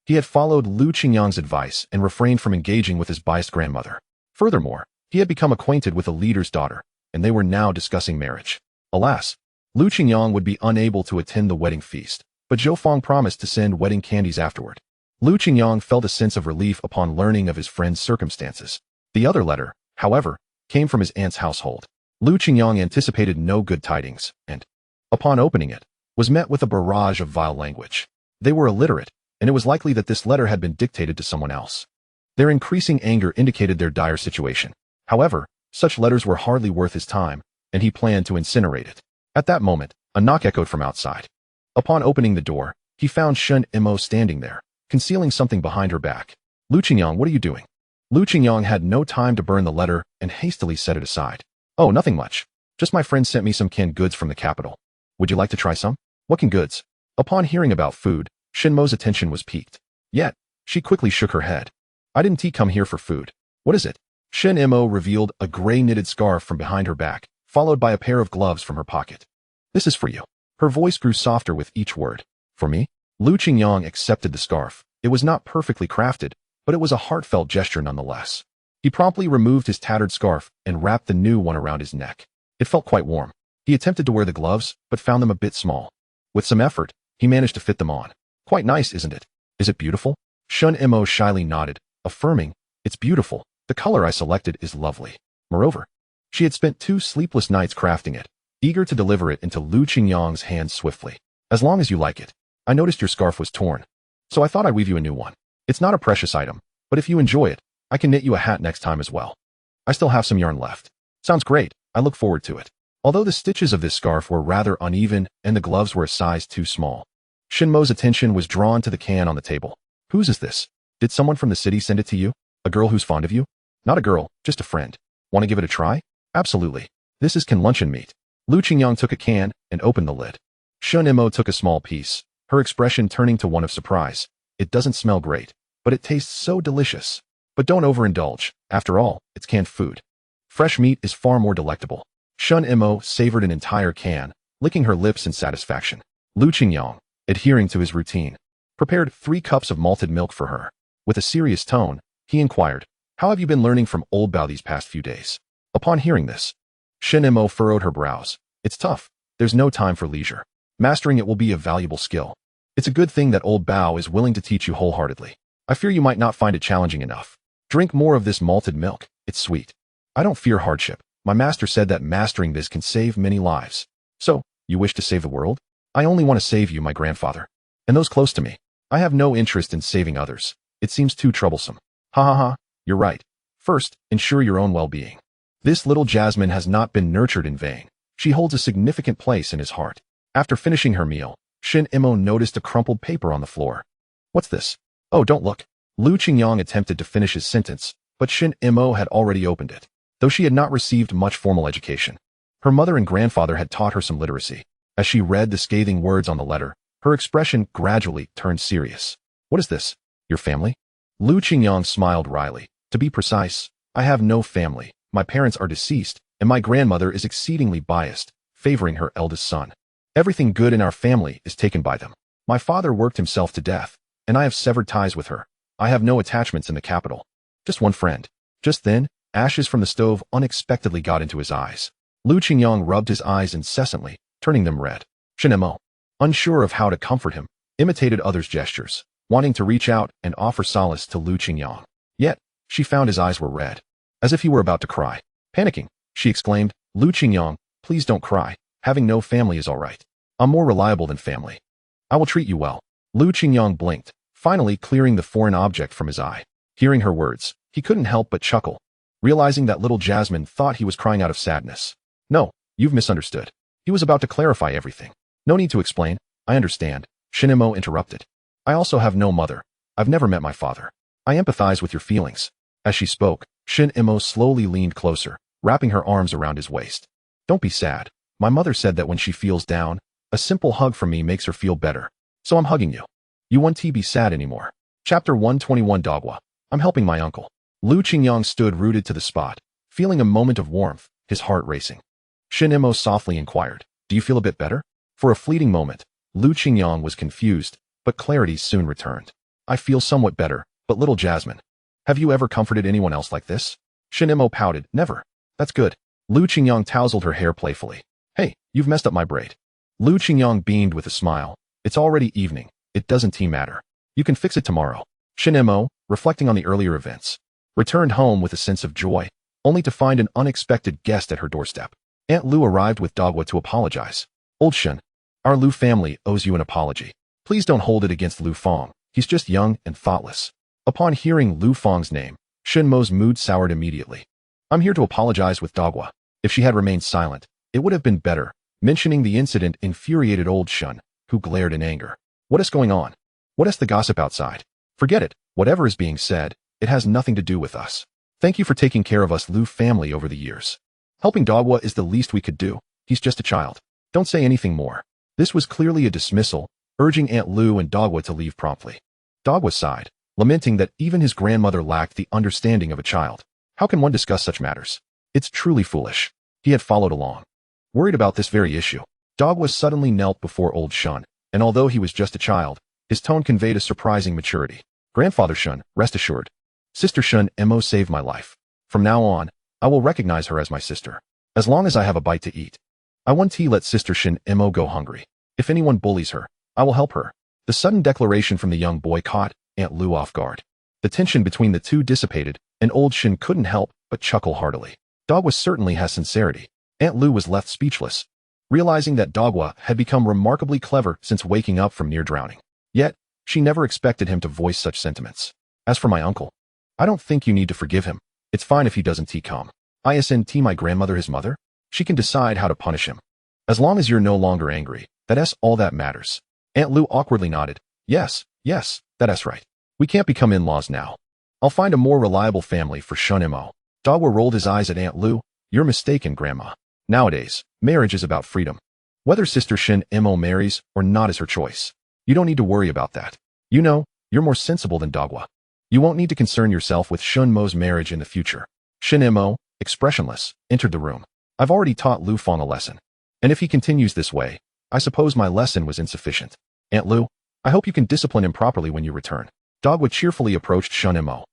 He had followed Lu Qingyang's advice and refrained from engaging with his biased grandmother. Furthermore, he had become acquainted with a leader's daughter, and they were now discussing marriage. Alas, Lu Qingyang would be unable to attend the wedding feast, but Zhou Fang promised to send wedding candies afterward. Lu Qingyang felt a sense of relief upon learning of his friend's circumstances. The other letter, however, came from his aunt's household. Lu Qingyang anticipated no good tidings, and, upon opening it, was met with a barrage of vile language. They were illiterate, and it was likely that this letter had been dictated to someone else. Their increasing anger indicated their dire situation. However, such letters were hardly worth his time, and he planned to incinerate it. At that moment, a knock echoed from outside. Upon opening the door, he found Shunimo standing there, concealing something behind her back. "Lu Qingyang, what are you doing?" Lu Qingyang had no time to burn the letter and hastily set it aside. "Oh, nothing much. Just my friend sent me some canned goods from the capital. Would you like to try some?" "What canned goods?" Upon hearing about food, Shinmo's attention was piqued. Yet, she quickly shook her head. "I didn't come here for food." "What is it?" Shunimo revealed a gray knitted scarf from behind her back, followed by a pair of gloves from her pocket. "This is for you." Her voice grew softer with each word. "For me?" Lu Qingyang accepted the scarf. It was not perfectly crafted, but it was a heartfelt gesture nonetheless. He promptly removed his tattered scarf and wrapped the new one around his neck. It felt quite warm. He attempted to wear the gloves, but found them a bit small. With some effort, he managed to fit them on. "Quite nice, isn't it?" "Is it beautiful?" Shunimo shyly nodded, affirming, "It's beautiful. The color I selected is lovely." Moreover, she had spent 2 sleepless nights crafting it, eager to deliver it into Lu Qingyang's hands swiftly. "As long as you like it. I noticed your scarf was torn, so I thought I'd weave you a new one. It's not a precious item, but if you enjoy it, I can knit you a hat next time as well. I still have some yarn left." "Sounds great. I look forward to it." Although the stitches of this scarf were rather uneven and the gloves were a size too small, Shinmo's attention was drawn to the can on the table. "Whose is this? Did someone from the city send it to you? A girl who's fond of you?" "Not a girl, just a friend. Want to give it a try?" "Absolutely. This is can luncheon meat. Qingyang took a can and opened the lid. Shunimo took a small piece, her expression turning to one of surprise. It doesn't smell great, but it tastes so delicious. But don't overindulge. After all, it's canned food. Fresh meat is far more delectable. Shunimo savored an entire can, licking her lips in satisfaction. Qingyang, adhering to his routine, prepared 3 cups of malted milk for her. With a serious tone, he inquired, "How have you been learning from old Bao these past few days?" Upon hearing this, Shunimo furrowed her brows. "It's tough. There's no time for leisure. Mastering it will be a valuable skill. It's a good thing that old Bao is willing to teach you wholeheartedly. I fear you might not find it challenging enough. Drink more of this malted milk. It's sweet. I don't fear hardship. My master said that mastering this can save many lives. So, you wish to save the world? I only want to save you, my grandfather. And those close to me. I have no interest in saving others. It seems too troublesome. Ha ha ha, you're right. First, ensure your own well-being. This little Jasmine has not been nurtured in vain. She holds a significant place in his heart." After finishing her meal, Shunimo noticed a crumpled paper on the floor. "What's this?" "Oh, don't look." Qingyang attempted to finish his sentence, but Shunimo had already opened it. Though she had not received much formal education, her mother and grandfather had taught her some literacy. As she read the scathing words on the letter, her expression gradually turned serious. "What is this? Your family?" Qingyang smiled wryly. "To be precise, I have no family. My parents are deceased, and my grandmother is exceedingly biased, favoring her eldest son. Everything good in our family is taken by them. My father worked himself to death, and I have severed ties with her. I have no attachments in the capital. Just one friend." Just then, ashes from the stove unexpectedly got into his eyes. Qingyang rubbed his eyes incessantly, turning them red. Shunimo, unsure of how to comfort him, imitated others' gestures, wanting to reach out and offer solace to Qingyang. Yet, she found his eyes were red, as if he were about to cry. Panicking, she exclaimed, "Qingyang, please don't cry. Having no family is all right. I'm more reliable than family. I will treat you well." Qingyang blinked, finally clearing the foreign object from his eye. Hearing her words, he couldn't help but chuckle, realizing that little Jasmine thought he was crying out of sadness. "No, you've misunderstood." He was about to clarify everything. "No need to explain. I understand," Shunimo interrupted. "I also have no mother. I've never met my father. I empathize with your feelings." As she spoke, Shunimo slowly leaned closer, wrapping her arms around his waist. "Don't be sad. My mother said that when she feels down, a simple hug from me makes her feel better. So I'm hugging you. You won't be sad anymore." Chapter 121 Dogwa. I'm helping my uncle. Qingyang stood rooted to the spot, feeling a moment of warmth, his heart racing. Shunimo softly inquired, "Do you feel a bit better?" For a fleeting moment, Qingyang was confused, but clarity soon returned. "I feel somewhat better, but little Jasmine. Have you ever comforted anyone else like this?" Shunimo pouted, "Never." "That's good." Qingyang tousled her hair playfully. "Hey, you've messed up my braid." Qingyang beamed with a smile. "It's already evening. It doesn't matter. You can fix it tomorrow." Shunimo, reflecting on the earlier events, returned home with a sense of joy, only to find an unexpected guest at her doorstep. Aunt Lu arrived with Dogwa to apologize. "Old Shun, our Lu family owes you an apology. Please don't hold it against Lu Fong. He's just young and thoughtless." Upon hearing Lu Fong's name, Shunmo's mood soured immediately. "I'm here to apologize with Dogwa." If she had remained silent, it would have been better. Mentioning the incident infuriated old Shun, who glared in anger. "What is going on? What is the gossip outside? Forget it. Whatever is being said, it has nothing to do with us. Thank you for taking care of us Lu family over the years. Helping Dogwa is the least we could do. He's just a child. Don't say anything more." This was clearly a dismissal, urging Aunt Lu and Dogwa to leave promptly. Dogwa sighed, lamenting that even his grandmother lacked the understanding of a child. How can one discuss such matters? It's truly foolish. He had followed along, worried about this very issue. Dogwa suddenly knelt before old Shun, and although he was just a child, his tone conveyed a surprising maturity. "Grandfather Shun, rest assured. Sister Shun Mo saved my life. From now on, I will recognize her as my sister. As long as I have a bite to eat. I won't let Sister Shun Mo go hungry. If anyone bullies her, I will help her." The sudden declaration from the young boy caught Aunt Lu off guard. The tension between the two dissipated, and old Shun couldn't help but chuckle heartily. Dogwa certainly has sincerity. Aunt Lu was left speechless, realizing that Dogwa had become remarkably clever since waking up from near drowning. Yet, she never expected him to voice such sentiments. "As for my uncle, I don't think you need to forgive him. It's fine if he doesn't come. Isn't my grandmother his mother? She can decide how to punish him. As long as you're no longer angry, that's all that matters." Aunt Lu awkwardly nodded. Yes, that's right. We can't become in-laws now. I'll find a more reliable family for Shunimo." Dogwa rolled his eyes at Aunt Lu. "You're mistaken, Grandma. Nowadays, marriage is about freedom. Whether Sister Shunimo marries or not is her choice. You don't need to worry about that. You know, you're more sensible than Dogwa. You won't need to concern yourself with Shunimo's marriage in the future. Shunimo, expressionless, entered the room. I've already taught Lu Fong a lesson. And if he continues this way, I suppose my lesson was insufficient. Aunt Lu, I hope you can discipline him properly when you return. Dogwa cheerfully approached Shunimo.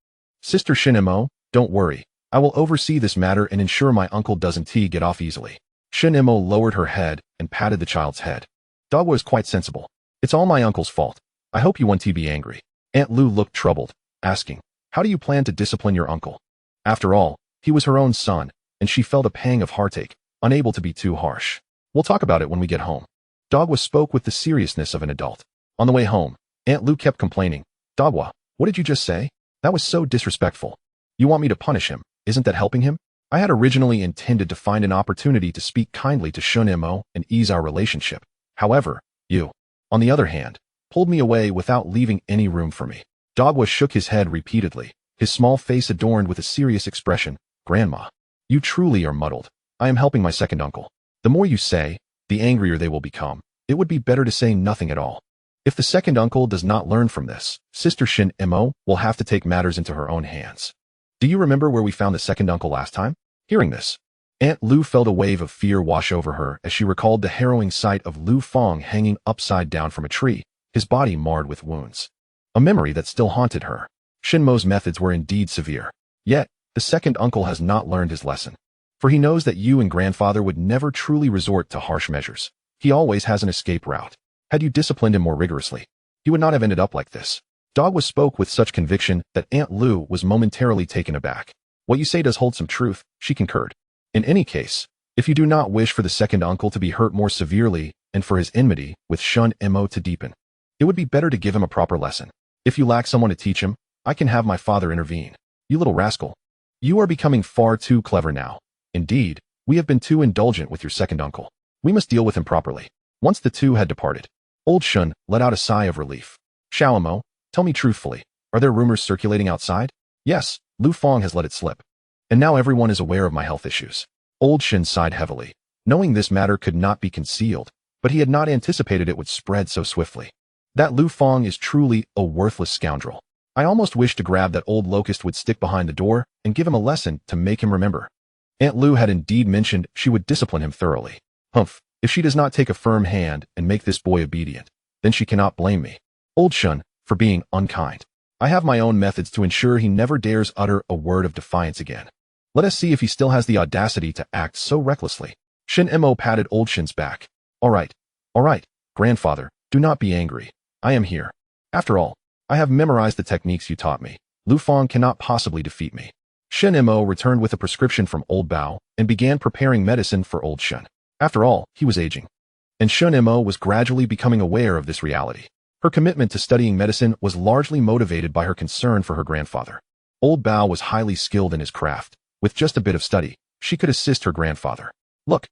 Sister Shunimo, don't worry. I will oversee this matter and ensure my uncle doesn't get off easily. Shunimo lowered her head and patted the child's head. Dogwa is quite sensible. It's all my uncle's fault. I hope you won't be angry. Aunt Lu looked troubled, asking, how do you plan to discipline your uncle? After all, he was her own son, and she felt a pang of heartache, unable to be too harsh. We'll talk about it when we get home. Dogwa spoke with the seriousness of an adult. On the way home, Aunt Lu kept complaining. Dogwa, what did you just say? That was so disrespectful. You want me to punish him? Isn't that helping him? I had originally intended to find an opportunity to speak kindly to Shunimo and ease our relationship. However, you, on the other hand, pulled me away without leaving any room for me. Dogwa shook his head repeatedly, his small face adorned with a serious expression. Grandma, you truly are muddled. I am helping my second uncle. The more you say, the angrier they will become. It would be better to say nothing at all. If the second uncle does not learn from this, Sister Shunimo will have to take matters into her own hands. Do you remember where we found the second uncle last time? Hearing this, Aunt Lu felt a wave of fear wash over her as she recalled the harrowing sight of Lu Fong hanging upside down from a tree, his body marred with wounds. A memory that still haunted her. Shunimo's methods were indeed severe. Yet, the second uncle has not learned his lesson. For he knows that you and grandfather would never truly resort to harsh measures. He always has an escape route. Had you disciplined him more rigorously, he would not have ended up like this. Dogwa spoke with such conviction that Aunt Lu was momentarily taken aback. What you say does hold some truth, she concurred. In any case, if you do not wish for the second uncle to be hurt more severely and for his enmity with Shunimo to deepen, it would be better to give him a proper lesson. If you lack someone to teach him, I can have my father intervene. You little rascal. You are becoming far too clever now. Indeed, we have been too indulgent with your second uncle. We must deal with him properly. Once the two had departed, Old Shun let out a sigh of relief. Shunimo, tell me truthfully, are there rumors circulating outside? Yes, Lu Fong has let it slip. And now everyone is aware of my health issues. Old Shin sighed heavily, knowing this matter could not be concealed, but he had not anticipated it would spread so swiftly. That Lu Fong is truly a worthless scoundrel. I almost wish to grab that old locust would stick behind the door and give him a lesson to make him remember. Aunt Lu had indeed mentioned she would discipline him thoroughly. Humph, if she does not take a firm hand and make this boy obedient, then she cannot blame me, Old Shun, for being unkind. I have my own methods to ensure he never dares utter a word of defiance again. Let us see if he still has the audacity to act so recklessly. Shunimo patted Old Shin's back. All right, grandfather, do not be angry. I am here. After all, I have memorized the techniques you taught me. Lu Fong cannot possibly defeat me. Shunimo returned with a prescription from Old Bao and began preparing medicine for Old Shun. After all, he was aging. And Shunimo was gradually becoming aware of this reality. Her commitment to studying medicine was largely motivated by her concern for her grandfather. Old Bao was highly skilled in his craft. With just a bit of study, she could assist her grandfather. Look,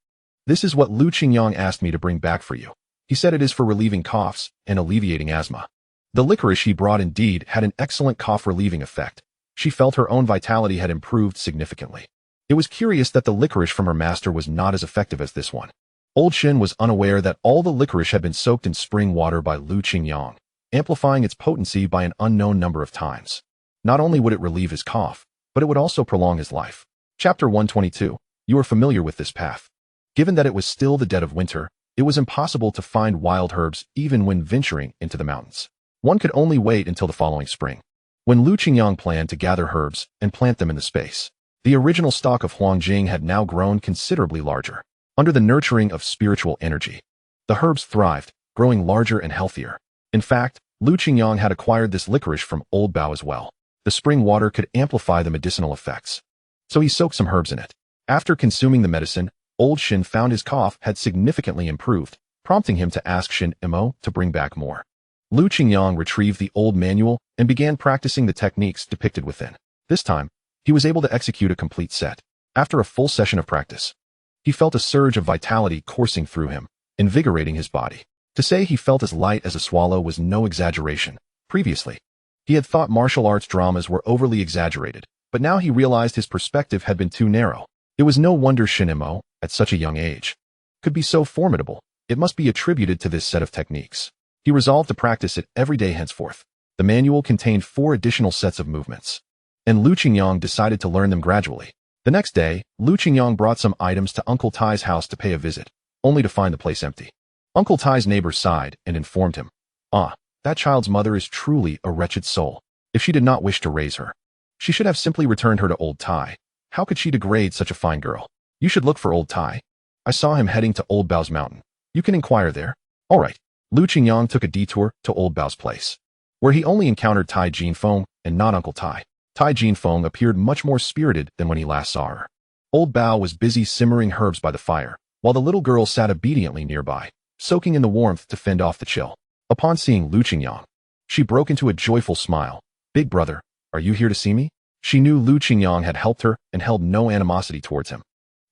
this is what Lu Qingyang asked me to bring back for you. He said it is for relieving coughs and alleviating asthma. The licorice he brought indeed had an excellent cough-relieving effect. She felt her own vitality had improved significantly. It was curious that the licorice from her master was not as effective as this one. Old Shin was unaware that all the licorice had been soaked in spring water by Lu Qingyang, amplifying its potency by an unknown number of times. Not only would it relieve his cough, but it would also prolong his life. Chapter 122. You are familiar with this path. Given that it was still the dead of winter, it was impossible to find wild herbs even when venturing into the mountains. One could only wait until the following spring, when Lu Qingyang planned to gather herbs and plant them in the space. The original stock of Huangjing had now grown considerably larger. Under the nurturing of spiritual energy, the herbs thrived, growing larger and healthier. In fact, Lu Qingyang had acquired this licorice from Old Bao as well. The spring water could amplify the medicinal effects. So he soaked some herbs in it. After consuming the medicine, Old Shin found his cough had significantly improved, prompting him to ask Shunimo to bring back more. Lu Qingyang retrieved the old manual and began practicing the techniques depicted within. This time, he was able to execute a complete set. After a full session of practice, he felt a surge of vitality coursing through him, invigorating his body. To say he felt as light as a swallow was no exaggeration. Previously, he had thought martial arts dramas were overly exaggerated, but now he realized his perspective had been too narrow. It was no wonder Shunimo, at such a young age, could be so formidable. It must be attributed to this set of techniques. He resolved to practice it every day henceforth. The manual contained 4 additional sets of movements, and Lu Qingyang decided to learn them gradually. The next day, Lu Qingyang brought some items to Uncle Tai's house to pay a visit, only to find the place empty. Uncle Tai's neighbor sighed and informed him, that child's mother is truly a wretched soul. If she did not wish to raise her, she should have simply returned her to old Tai. How could she degrade such a fine girl? You should look for old Tai. I saw him heading to Old Bao's mountain. You can inquire there. All right. Lu Qingyang took a detour to Old Bao's place, where he only encountered Tai Jinfeng and not Uncle Tai. Tai Jinfeng appeared much more spirited than when he last saw her. Old Bao was busy simmering herbs by the fire, while the little girl sat obediently nearby, soaking in the warmth to fend off the chill. Upon seeing Lu Qingyang, she broke into a joyful smile. Big brother, are you here to see me? She knew Lu Qingyang had helped her and held no animosity towards him.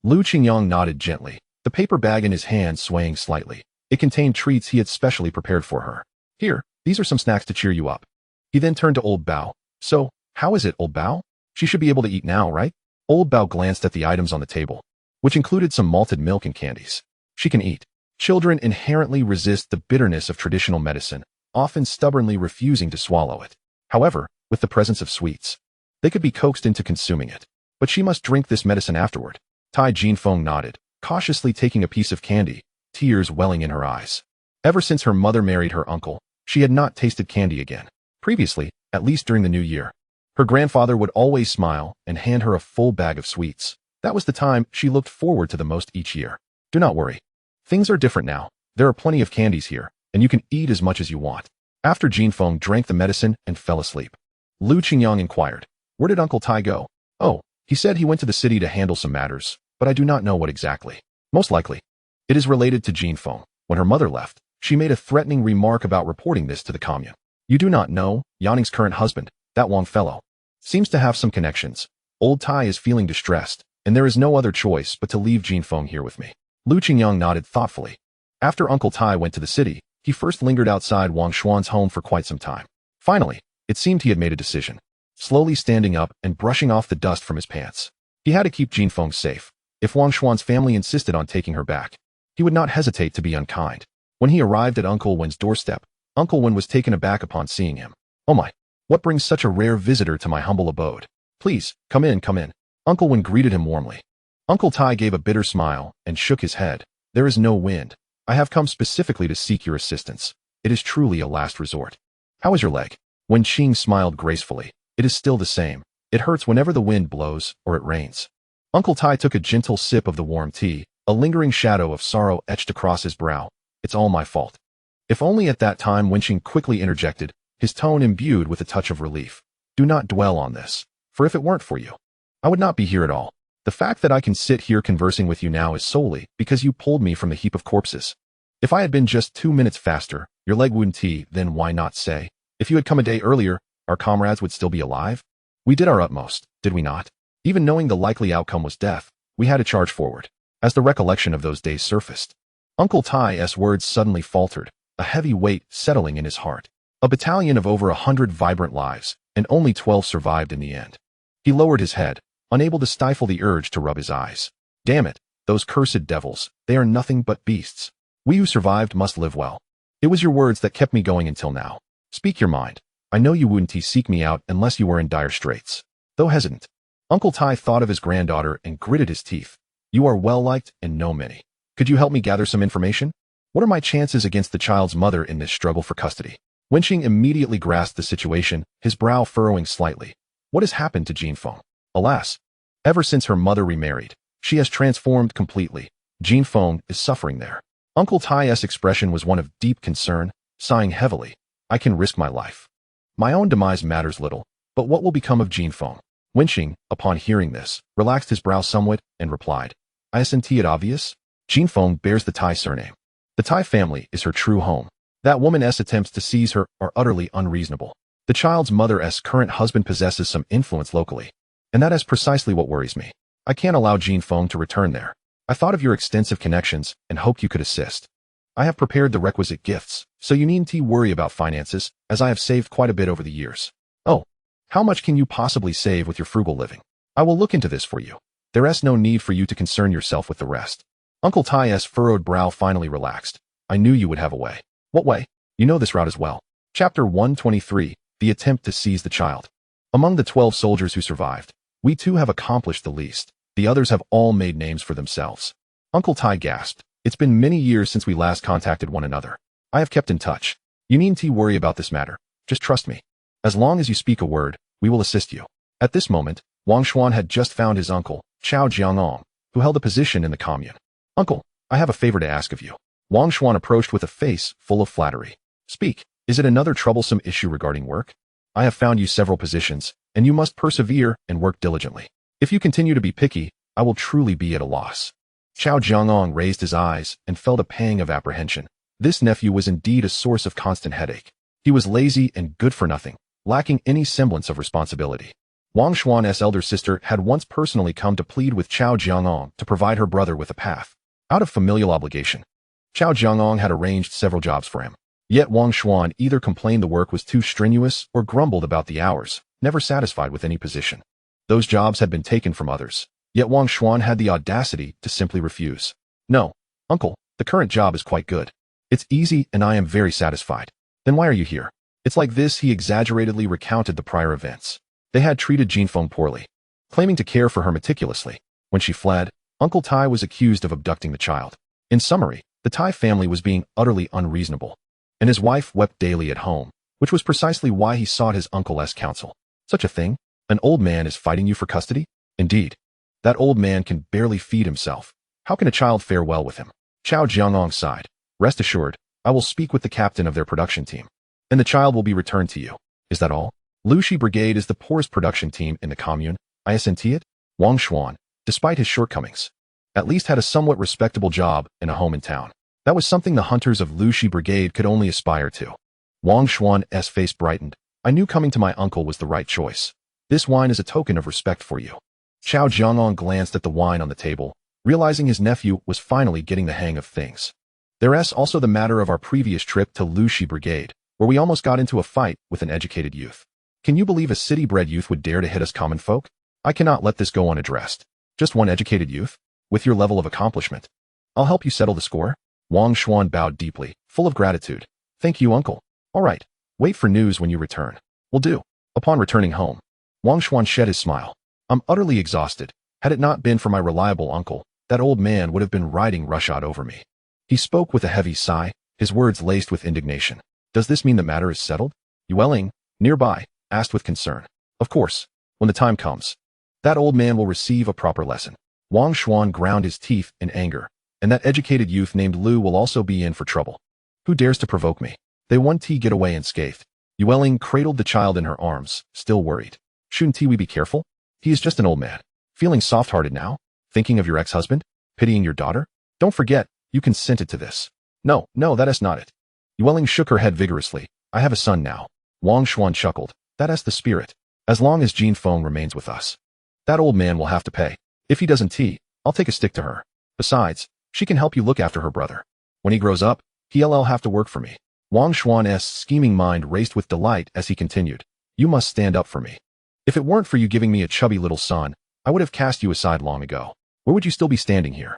Lu Qingyang nodded gently, the paper bag in his hand swaying slightly. It contained treats he had specially prepared for her. Here, these are some snacks to cheer you up. He then turned to Old Bao. So, how is it, Old Bao? She should be able to eat now, right? Old Bao glanced at the items on the table, which included some malted milk and candies. She can eat. Children inherently resist the bitterness of traditional medicine, often stubbornly refusing to swallow it. However, with the presence of sweets, they could be coaxed into consuming it. But she must drink this medicine afterward. Tai Jinfeng nodded, cautiously taking a piece of candy, tears welling in her eyes. Ever since her mother married her uncle, she had not tasted candy again. Previously, at least during the new year, her grandfather would always smile and hand her a full bag of sweets. That was the time she looked forward to the most each year. Do not worry. Things are different now. There are plenty of candies here, and you can eat as much as you want. After Jinfeng drank the medicine and fell asleep, Lu Qingyang inquired, where did Uncle Tai go? Oh, he said he went to the city to handle some matters, but I do not know what exactly. Most likely, it is related to Jinfeng. When her mother left, she made a threatening remark about reporting this to the commune. You do not know, Yanning's current husband, that Wang fellow, seems to have some connections. Old Tai is feeling distressed, and there is no other choice but to leave Jinfeng here with me. Lu Qingyang nodded thoughtfully. After Uncle Tai went to the city, he first lingered outside Wang Xuan's home for quite some time. Finally, it seemed he had made a decision. Slowly standing up and brushing off the dust from his pants. He had to keep Jinfeng safe. If Wang Xuan's family insisted on taking her back, he would not hesitate to be unkind. When he arrived at Uncle Wen's doorstep, Uncle Wen was taken aback upon seeing him. Oh my, what brings such a rare visitor to my humble abode? Please, come in, come in. Uncle Wen greeted him warmly. Uncle Tai gave a bitter smile and shook his head. There is no wind. I have come specifically to seek your assistance. It is truly a last resort. How is your leg? Wen Qing smiled gracefully. It is still the same. It hurts whenever the wind blows or it rains. Uncle Tai took a gentle sip of the warm tea, a lingering shadow of sorrow etched across his brow. It's all my fault. If only at that time Wen Qing quickly interjected, his tone imbued with a touch of relief. Do not dwell on this, for if it weren't for you, I would not be here at all. The fact that I can sit here conversing with you now is solely because you pulled me from the heap of corpses. If I had been just 2 minutes faster, your leg wouldn't tea, then why not say, if you had come a day earlier, our comrades would still be alive? We did our utmost, did we not? Even knowing the likely outcome was death, we had to charge forward. As the recollection of those days surfaced, Uncle Tai's words suddenly faltered, a heavy weight settling in his heart. A battalion of over 100 vibrant lives, and only 12 survived in the end. He lowered his head, unable to stifle the urge to rub his eyes. Damn it, those cursed devils, they are nothing but beasts. We who survived must live well. It was your words that kept me going until now. Speak your mind. I know you wouldn't seek me out unless you were in dire straits. Though hesitant, Uncle Tai thought of his granddaughter and gritted his teeth. You are well liked and know many. Could you help me gather some information? What are my chances against the child's mother in this struggle for custody? Wen Qing immediately grasped the situation, his brow furrowing slightly. What has happened to Jinfeng? Alas, ever since her mother remarried, she has transformed completely. Jinfeng is suffering there. Uncle Tai's expression was one of deep concern, sighing heavily. I can risk my life. My own demise matters little, but what will become of Jinfeng? Wen Qing, upon hearing this, relaxed his brow somewhat and replied, Isn't it obvious? Jinfeng bears the Tai surname. The Tai family is her true home. That woman's attempts to seize her are utterly unreasonable. The child's mother's current husband possesses some influence locally, and that is precisely what worries me. I can't allow Jinfeng to return there. I thought of your extensive connections and hoped you could assist. I have prepared the requisite gifts, so you needn't worry about finances, as I have saved quite a bit over the years. Oh, how much can you possibly save with your frugal living? I will look into this for you. There's no need for you to concern yourself with the rest. Uncle Tai's furrowed brow finally relaxed. I knew you would have a way. What way? You know this route as well. Chapter 123, The Attempt to Seize the Child. Among the 12 soldiers who survived, we two have accomplished the least. The others have all made names for themselves. Uncle Tai gasped. It's been many years since we last contacted one another. I have kept in touch. You needn't worry about this matter. Just trust me. As long as you speak a word, we will assist you. At this moment, Wang Xuan had just found his uncle, Chao Jiangong, who held a position in the commune. Uncle, I have a favor to ask of you. Wang Xuan approached with a face full of flattery. Speak. Is it another troublesome issue regarding work? I have found you several positions, and you must persevere and work diligently. If you continue to be picky, I will truly be at a loss. Chao Jiangong raised his eyes and felt a pang of apprehension. This nephew was indeed a source of constant headache. He was lazy and good for nothing, lacking any semblance of responsibility. Wang Xuan's elder sister had once personally come to plead with Chao Jiangong to provide her brother with a path, out of familial obligation. Chao Jiangong had arranged several jobs for him. Yet Wang Xuan either complained the work was too strenuous or grumbled about the hours, never satisfied with any position. Those jobs had been taken from others, yet Wang Xuan had the audacity to simply refuse. No, uncle, the current job is quite good. It's easy and I am very satisfied. Then why are you here? It's like this. He exaggeratedly recounted the prior events. They had treated Jinfeng poorly, claiming to care for her meticulously. When she fled, Uncle Tai was accused of abducting the child. In summary, the Tai family was being utterly unreasonable, and his wife wept daily at home, which was precisely why he sought his uncle's counsel. Such a thing? An old man is fighting you for custody? Indeed. That old man can barely feed himself. How can a child fare well with him? Chao Jiangong sighed. Rest assured, I will speak with the captain of their production team, and the child will be returned to you. Is that all? Lushi Brigade is the poorest production team in the commune. I assent it? Wang Xuan, despite his shortcomings, at least had a somewhat respectable job and a home in town. That was something the hunters of Lushi Brigade could only aspire to. Wang Xuan's face brightened. I knew coming to my uncle was the right choice. This wine is a token of respect for you. Chao Jiangong glanced at the wine on the table, realizing his nephew was finally getting the hang of things. There's also the matter of our previous trip to Lushi Brigade, where we almost got into a fight with an educated youth. Can you believe a city-bred youth would dare to hit us common folk? I cannot let this go unaddressed. Just one educated youth? With your level of accomplishment. I'll help you settle the score. Wang Xuan bowed deeply, full of gratitude. Thank you, uncle. All right. Wait for news when you return. Will do. Upon returning home, Wang Xuan shed his smile. I'm utterly exhausted. Had it not been for my reliable uncle, that old man would have been riding roughshod over me. He spoke with a heavy sigh, his words laced with indignation. Does this mean the matter is settled? Yueling, nearby, asked with concern. Of course, when the time comes, that old man will receive a proper lesson. Wang Xuan ground his teeth in anger. And that educated youth named Lu will also be in for trouble. Who dares to provoke me? They won T get away unscathed. Yueling cradled the child in her arms, still worried. Shouldn't we be careful? He is just an old man. Feeling soft-hearted now? Thinking of your ex-husband? Pitying your daughter? Don't forget, you consented to this. No, that is not it. Yueling shook her head vigorously. I have a son now. Wang Xuan chuckled. That's the spirit. As long as Jinfeng remains with us. That old man will have to pay. If he doesn't I'll take a stick to her. Besides, she can help you look after her brother. When he grows up, he'll have to work for me. Wang Xuan's scheming mind raced with delight as he continued. You must stand up for me. If it weren't for you giving me a chubby little son, I would have cast you aside long ago. Where would you still be standing here?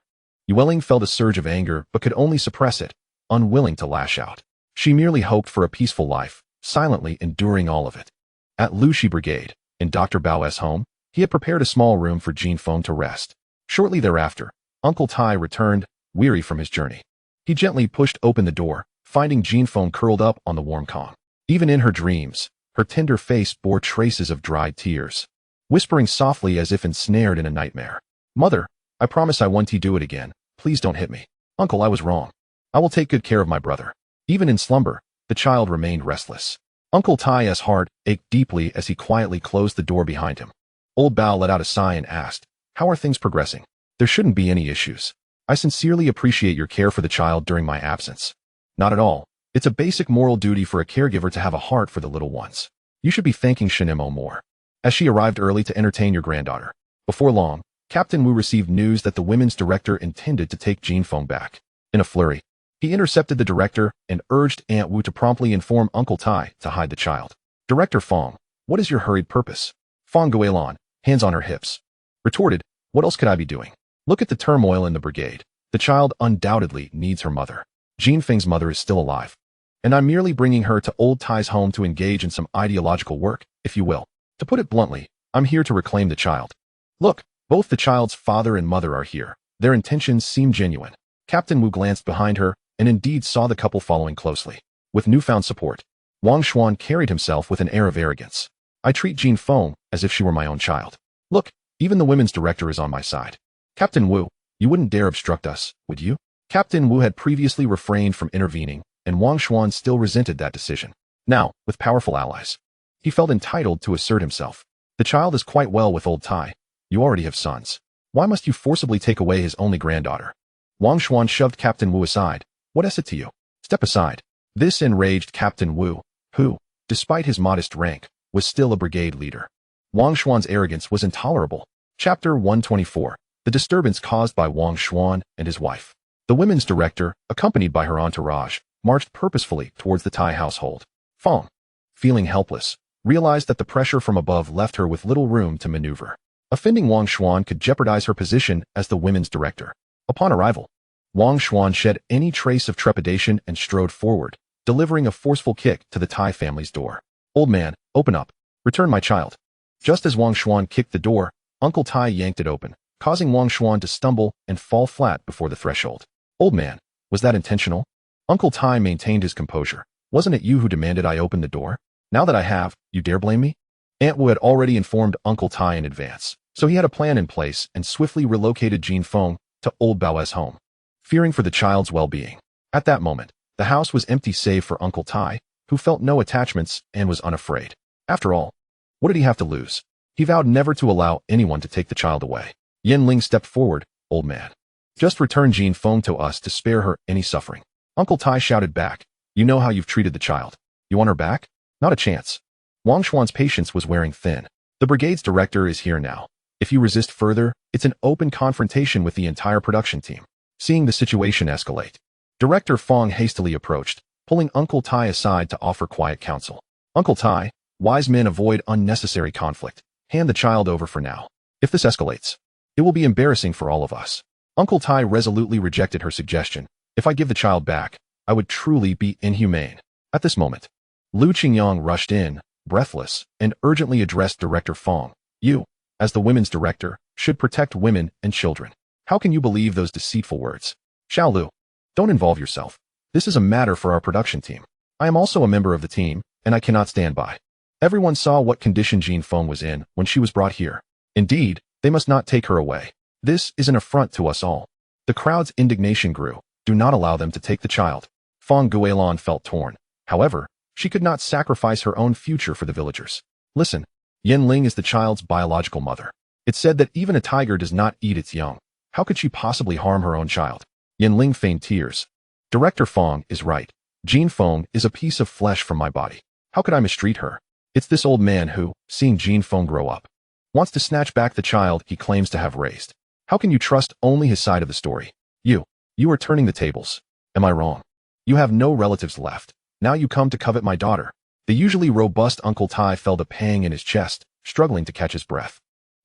Yueling felt a surge of anger but could only suppress it, unwilling to lash out. She merely hoped for a peaceful life, silently enduring all of it. At Lushi Brigade, in Dr. Bao's home, he had prepared a small room for Jinfeng to rest. Shortly thereafter, Uncle Tai returned, weary from his journey. He gently pushed open the door, finding Jinfeng curled up on the warm Kong. Even in her dreams, her tender face bore traces of dried tears. Whispering softly as if ensnared in a nightmare. Mother, I promise I won't do it again. Please don't hit me. Uncle, I was wrong. I will take good care of my brother. Even in slumber, the child remained restless. Uncle Tai's heart ached deeply as he quietly closed the door behind him. Old Bao let out a sigh and asked, how are things progressing? There shouldn't be any issues. I sincerely appreciate your care for the child during my absence. Not at all. It's a basic moral duty for a caregiver to have a heart for the little ones. You should be thanking Shunimo more, as she arrived early to entertain your granddaughter. Before long, Captain Wu received news that the women's director intended to take Jinfeng back. In a flurry, he intercepted the director and urged Aunt Wu to promptly inform Uncle Tai to hide the child. Director Fong, what is your hurried purpose? Fong Guilin, hands on her hips, retorted, What else could I be doing? Look at the turmoil in the brigade. The child undoubtedly needs her mother. Jin Feng's mother is still alive. And I'm merely bringing her to Old Tai's home to engage in some ideological work, if you will. To put it bluntly, I'm here to reclaim the child. Look, both the child's father and mother are here. Their intentions seem genuine. Captain Wu glanced behind her and indeed saw the couple following closely. With newfound support, Wang Xuan carried himself with an air of arrogance. I treat Jin Feng as if she were my own child. Look, even the women's director is on my side. Captain Wu, you wouldn't dare obstruct us, would you? Captain Wu had previously refrained from intervening, and Wang Xuan still resented that decision. Now, with powerful allies, he felt entitled to assert himself. The child is quite well with Old Tai. You already have sons. Why must you forcibly take away his only granddaughter? Wang Xuan shoved Captain Wu aside. What is it to you? Step aside. This enraged Captain Wu, who, despite his modest rank, was still a brigade leader. Wang Xuan's arrogance was intolerable. Chapter 124. The disturbance caused by Wang Xuan and his wife. The women's director, accompanied by her entourage, marched purposefully towards the Tai household. Feng, feeling helpless, realized that the pressure from above left her with little room to maneuver. Offending Wang Xuan could jeopardize her position as the women's director. Upon arrival, Wang Xuan shed any trace of trepidation and strode forward, delivering a forceful kick to the Tai family's door. Old man, open up. Return my child. Just as Wang Xuan kicked the door, Uncle Tai yanked it open, causing Wang Xuan to stumble and fall flat before the threshold. Old man, was that intentional? Uncle Tai maintained his composure. Wasn't it you who demanded I open the door? Now that I have, you dare blame me? Aunt Wu had already informed Uncle Tai in advance, so he had a plan in place and swiftly relocated Jin Feng to Old Bao's home, fearing for the child's well-being. At that moment, the house was empty save for Uncle Tai, who felt no attachments and was unafraid. After all, what did he have to lose? He vowed never to allow anyone to take the child away. Yen Ling stepped forward. Old man, just return Jin Feng to us to spare her any suffering. Uncle Tai shouted back. You know how you've treated the child. You want her back? Not a chance. Wang Xuan's patience was wearing thin. The brigade's director is here now. If you resist further, it's an open confrontation with the entire production team. Seeing the situation escalate, Director Feng hastily approached, pulling Uncle Tai aside to offer quiet counsel. Uncle Tai, wise men avoid unnecessary conflict. Hand the child over for now. If this escalates, it will be embarrassing for all of us. Uncle Tai resolutely rejected her suggestion. If I give the child back, I would truly be inhumane. At this moment, Lu Qingyang rushed in, breathless, and urgently addressed Director Feng. You, as the women's director, should protect women and children. How can you believe those deceitful words? Xiao Lu, don't involve yourself. This is a matter for our production team. I am also a member of the team, and I cannot stand by. Everyone saw what condition Jin Feng was in when she was brought here. Indeed, they must not take her away. This is an affront to us all. The crowd's indignation grew. Do not allow them to take the child. Feng Guilin felt torn. However, she could not sacrifice her own future for the villagers. Listen, Yen Ling is the child's biological mother. It's said that even a tiger does not eat its young. How could she possibly harm her own child? Yen Ling feigned tears. Director Feng is right. Jin Feng is a piece of flesh from my body. How could I mistreat her? It's this old man who, seeing Jin Feng grow up, wants to snatch back the child he claims to have raised. How can you trust only his side of the story? You are turning the tables. Am I wrong? You have no relatives left. Now you come to covet my daughter. The usually robust Uncle Tai felt a pang in his chest, struggling to catch his breath.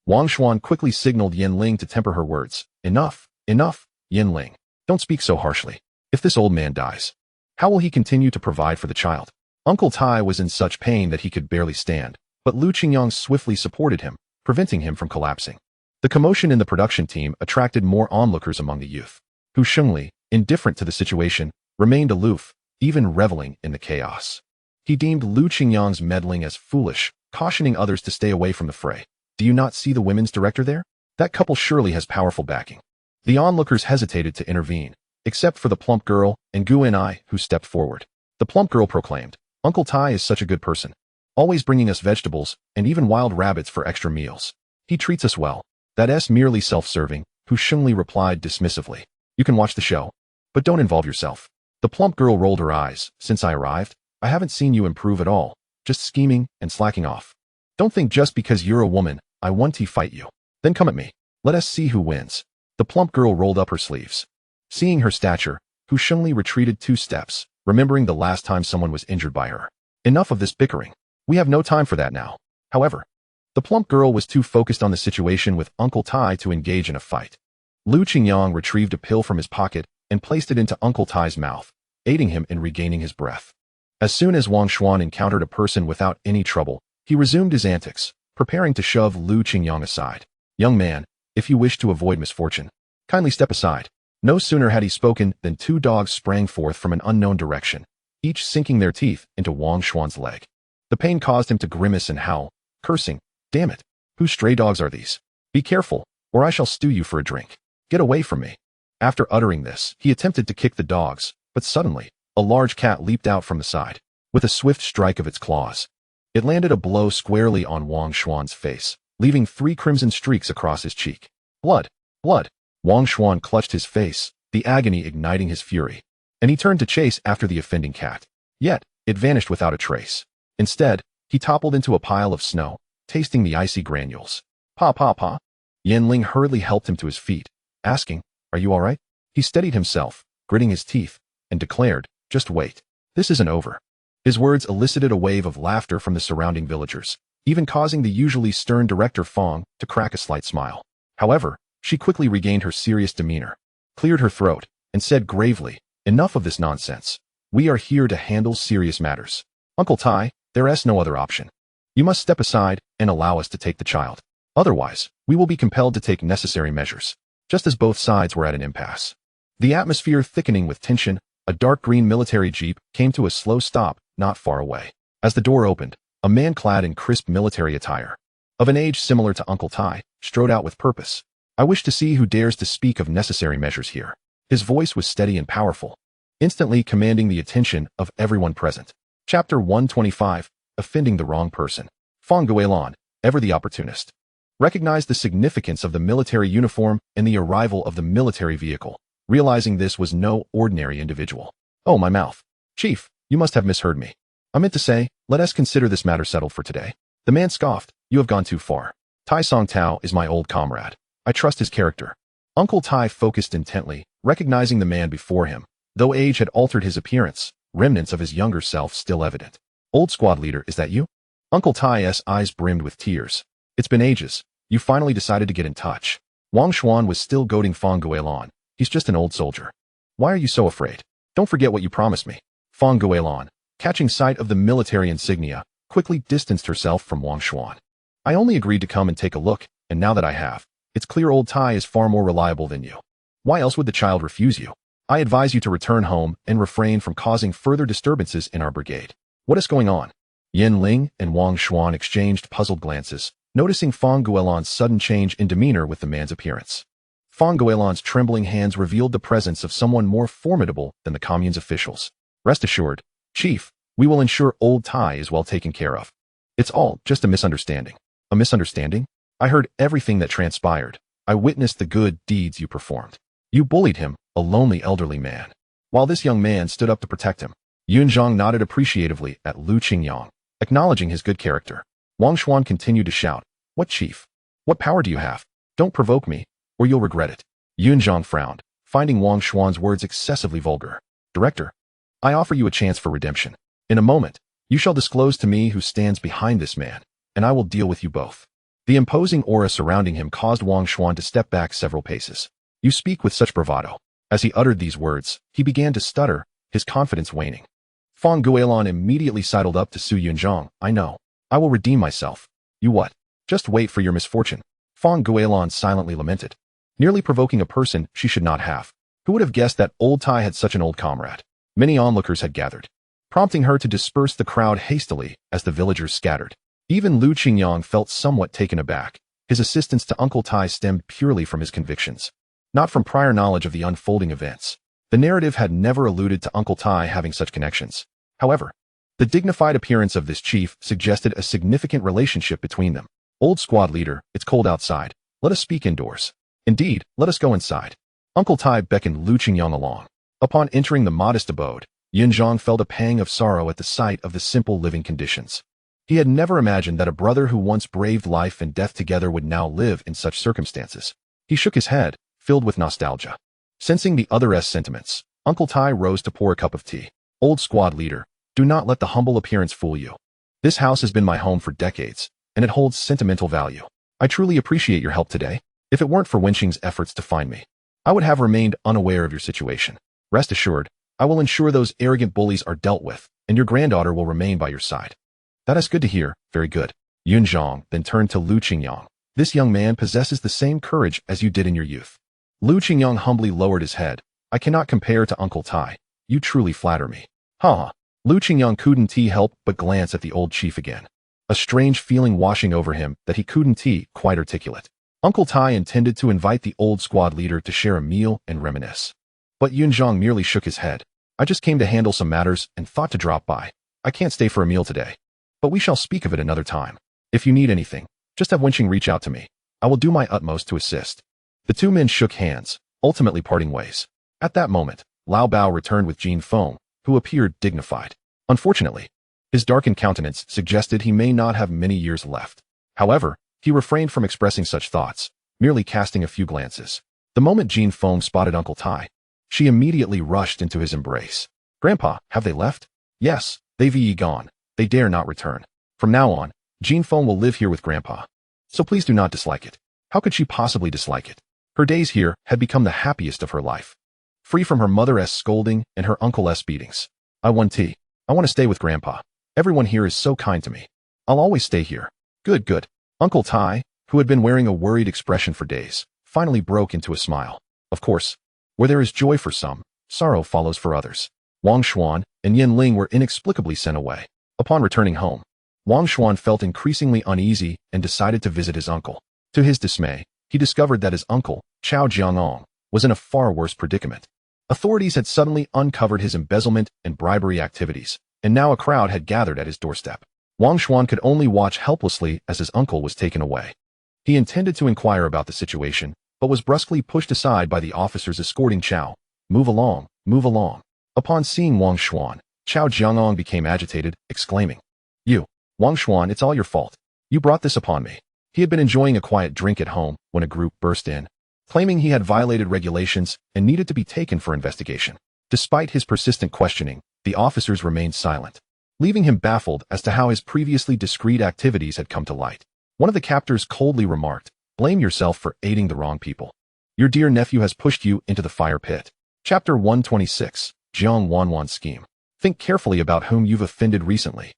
Wang Xuan quickly signaled Yen Ling to temper her words. Enough, enough, Yen Ling. Don't speak so harshly. If this old man dies, how will he continue to provide for the child? Uncle Tai was in such pain that he could barely stand, but Lu Qingyang swiftly supported him, preventing him from collapsing. The commotion in the production team attracted more onlookers among the youth, who Shengli, indifferent to the situation, remained aloof, even reveling in the chaos. He deemed Lu Qingyang's meddling as foolish, cautioning others to stay away from the fray. Do you not see the women's director there? That couple surely has powerful backing. The onlookers hesitated to intervene, except for the plump girl and Gu Enai, who stepped forward. The plump girl proclaimed, Uncle Tai is such a good person, always bringing us vegetables and even wild rabbits for extra meals. He treats us well. That's merely self-serving, Hu Shengli replied dismissively. You can watch the show, but don't involve yourself. The plump girl rolled her eyes. Since I arrived, I haven't seen you improve at all, just scheming and slacking off. Don't think just because you're a woman, I want to fight you. Then come at me. Let us see who wins. The plump girl rolled up her sleeves. Seeing her stature, Hu Shengli retreated 2 steps, remembering the last time someone was injured by her. Enough of this bickering. We have no time for that now. However, The plump girl was too focused on the situation with Uncle Tai to engage in a fight. Qingyang retrieved a pill from his pocket and placed it into Uncle Tai's mouth, aiding him in regaining his breath. As soon as Wang Xuan encountered a person without any trouble, he resumed his antics, preparing to shove Qingyang aside. "Young man, if you wish to avoid misfortune, kindly step aside." No sooner had he spoken than two dogs sprang forth from an unknown direction, each sinking their teeth into Wang Xuan's leg. The pain caused him to grimace and howl, cursing, "Damn it! Whose stray dogs are these? Be careful, or I shall stew you for a drink. Get away from me." After uttering this, he attempted to kick the dogs, but suddenly, a large cat leaped out from the side. With a swift strike of its claws, it landed a blow squarely on Wang Xuan's face, leaving 3 crimson streaks across his cheek. "Blood! Blood!" Wang Xuan clutched his face, the agony igniting his fury, and he turned to chase after the offending cat. Yet, it vanished without a trace. Instead, he toppled into a pile of snow, tasting the icy granules. "Pa, pa, pa." Yanling hurriedly helped him to his feet, asking, "Are you all right?" He steadied himself, gritting his teeth, and declared, "Just wait. This isn't over." His words elicited a wave of laughter from the surrounding villagers, even causing the usually stern director Fong to crack a slight smile. However, she quickly regained her serious demeanor, cleared her throat, and said gravely, "Enough of this nonsense. We are here to handle serious matters. Uncle Tai, there is no other option. You must step aside and allow us to take the child. Otherwise, we will be compelled to take necessary measures." Just as both sides were at an impasse, the atmosphere thickening with tension, a dark green military jeep came to a slow stop not far away. As the door opened, a man clad in crisp military attire, of an age similar to Uncle Tai, strode out with purpose. "I wish to see who dares to speak of necessary measures here." His voice was steady and powerful, instantly commanding the attention of everyone present. Chapter 125, Offending the Wrong Person. Fong Guilin, ever the opportunist, recognized the significance of the military uniform and the arrival of the military vehicle, realizing this was no ordinary individual. "Oh, my mouth. Chief, you must have misheard me. I meant to say, let us consider this matter settled for today." The man scoffed, "You have gone too far. Tai Song Tao is my old comrade. I trust his character." Uncle Tai focused intently, recognizing the man before him. Though age had altered his appearance, remnants of his younger self still evident. "Old squad leader, is that you?" Uncle Tai's eyes brimmed with tears. "It's been ages. You finally decided to get in touch." Wang Xuan was still goading Fong Guilin. "He's just an old soldier. Why are you so afraid? Don't forget what you promised me." Fong Guilin, catching sight of the military insignia, quickly distanced herself from Wang Xuan. "I only agreed to come and take a look, and now that I have, it's clear old Tai is far more reliable than you. Why else would the child refuse you? I advise you to return home and refrain from causing further disturbances in our brigade." "What is going on?" Yin Ling and Wang Xuan exchanged puzzled glances, noticing Fong Guilin's sudden change in demeanor with the man's appearance. Fong Guilin's trembling hands revealed the presence of someone more formidable than the commune's officials. "Rest assured, Chief, we will ensure old Tai is well taken care of. It's all just a misunderstanding." "A misunderstanding? I heard everything that transpired. I witnessed the good deeds you performed. You bullied him, a lonely elderly man, while this young man stood up to protect him." Yunzhang nodded appreciatively at Qingyang, acknowledging his good character. Wang Xuan continued to shout, "What chief? What power do you have? Don't provoke me, or you'll regret it." Yunzhang frowned, finding Wang Xuan's words excessively vulgar. "Director, I offer you a chance for redemption. In a moment, you shall disclose to me who stands behind this man, and I will deal with you both." The imposing aura surrounding him caused Wang Xuan to step back several paces. "You speak with such bravado." As he uttered these words, he began to stutter, his confidence waning. Fong Guilin immediately sidled up to Su Yunzhang. "I know. I will redeem myself. You what? Just wait for your misfortune." Fong Guilin silently lamented, nearly provoking a person she should not have. Who would have guessed that old Tai had such an old comrade? Many onlookers had gathered, prompting her to disperse the crowd hastily as the villagers scattered. Even Qingyang felt somewhat taken aback. His assistance to Uncle Tai stemmed purely from his convictions, not from prior knowledge of the unfolding events. The narrative had never alluded to Uncle Tai having such connections. However, the dignified appearance of this chief suggested a significant relationship between them. "Old squad leader, it's cold outside. Let us speak indoors." "Indeed, let us go inside." Uncle Tai beckoned Qingyang along. Upon entering the modest abode, Yunzhang felt a pang of sorrow at the sight of the simple living conditions. He had never imagined that a brother who once braved life and death together would now live in such circumstances. He shook his head, filled with nostalgia. Sensing the other's sentiments, Uncle Tai rose to pour a cup of tea. "Old squad leader, do not let the humble appearance fool you. This house has been my home for decades, and it holds sentimental value. I truly appreciate your help today. If it weren't for Wenqing's efforts to find me, I would have remained unaware of your situation. Rest assured, I will ensure those arrogant bullies are dealt with, and your granddaughter will remain by your side. That is good to hear, very good. Yun Zhang then turned to Lu Qingyang. This young man possesses the same courage as you did in your youth. Lu Qingyang humbly lowered his head. I cannot compare to Uncle Tai. You truly flatter me. Ha! Lu Qingyang couldn't help but glance at the old chief again. A strange feeling washing over him that he couldn't quite articulate. Uncle Tai intended to invite the old squad leader to share a meal and reminisce. But Yun Zhang merely shook his head. I just came to handle some matters and thought to drop by. I can't stay for a meal today. But we shall speak of it another time. If you need anything, just have Wenqing reach out to me. I will do my utmost to assist. The two men shook hands, ultimately parting ways. At that moment, Lao Bao returned with Jin Feng, who appeared dignified. Unfortunately, his darkened countenance suggested he may not have many years left. However, he refrained from expressing such thoughts, merely casting a few glances. The moment Jin Feng spotted Uncle Tai, she immediately rushed into his embrace. Grandpa, have they left? Yes, they've gone. They dare not return. From now on, Jin Feng will live here with Grandpa. So please do not dislike it. How could she possibly dislike it? Her days here had become the happiest of her life. Free from her mother's scolding and her uncle's beatings. I want tea. I want to stay with Grandpa. Everyone here is so kind to me. I'll always stay here. Good, good. Uncle Tai, who had been wearing a worried expression for days, finally broke into a smile. Of course, where there is joy for some, sorrow follows for others. Wang Xuan and Yin Ling were inexplicably sent away. Upon returning home, Wang Xuan felt increasingly uneasy and decided to visit his uncle. To his dismay, he discovered that his uncle, Chao Jiangong, was in a far worse predicament. Authorities had suddenly uncovered his embezzlement and bribery activities, and now a crowd had gathered at his doorstep. Wang Xuan could only watch helplessly as his uncle was taken away. He intended to inquire about the situation, but was brusquely pushed aside by the officers escorting Chao. Move along, move along. Upon seeing Wang Xuan, Chao Jiangong became agitated, exclaiming, You, Wang Xuan, it's all your fault. You brought this upon me. He had been enjoying a quiet drink at home when a group burst in, claiming he had violated regulations and needed to be taken for investigation. Despite his persistent questioning, the officers remained silent, leaving him baffled as to how his previously discreet activities had come to light. One of the captors coldly remarked, Blame yourself for aiding the wrong people. Your dear nephew has pushed you into the fire pit. Chapter 126, Jiang Wanwan Scheme. Think carefully about whom you've offended recently.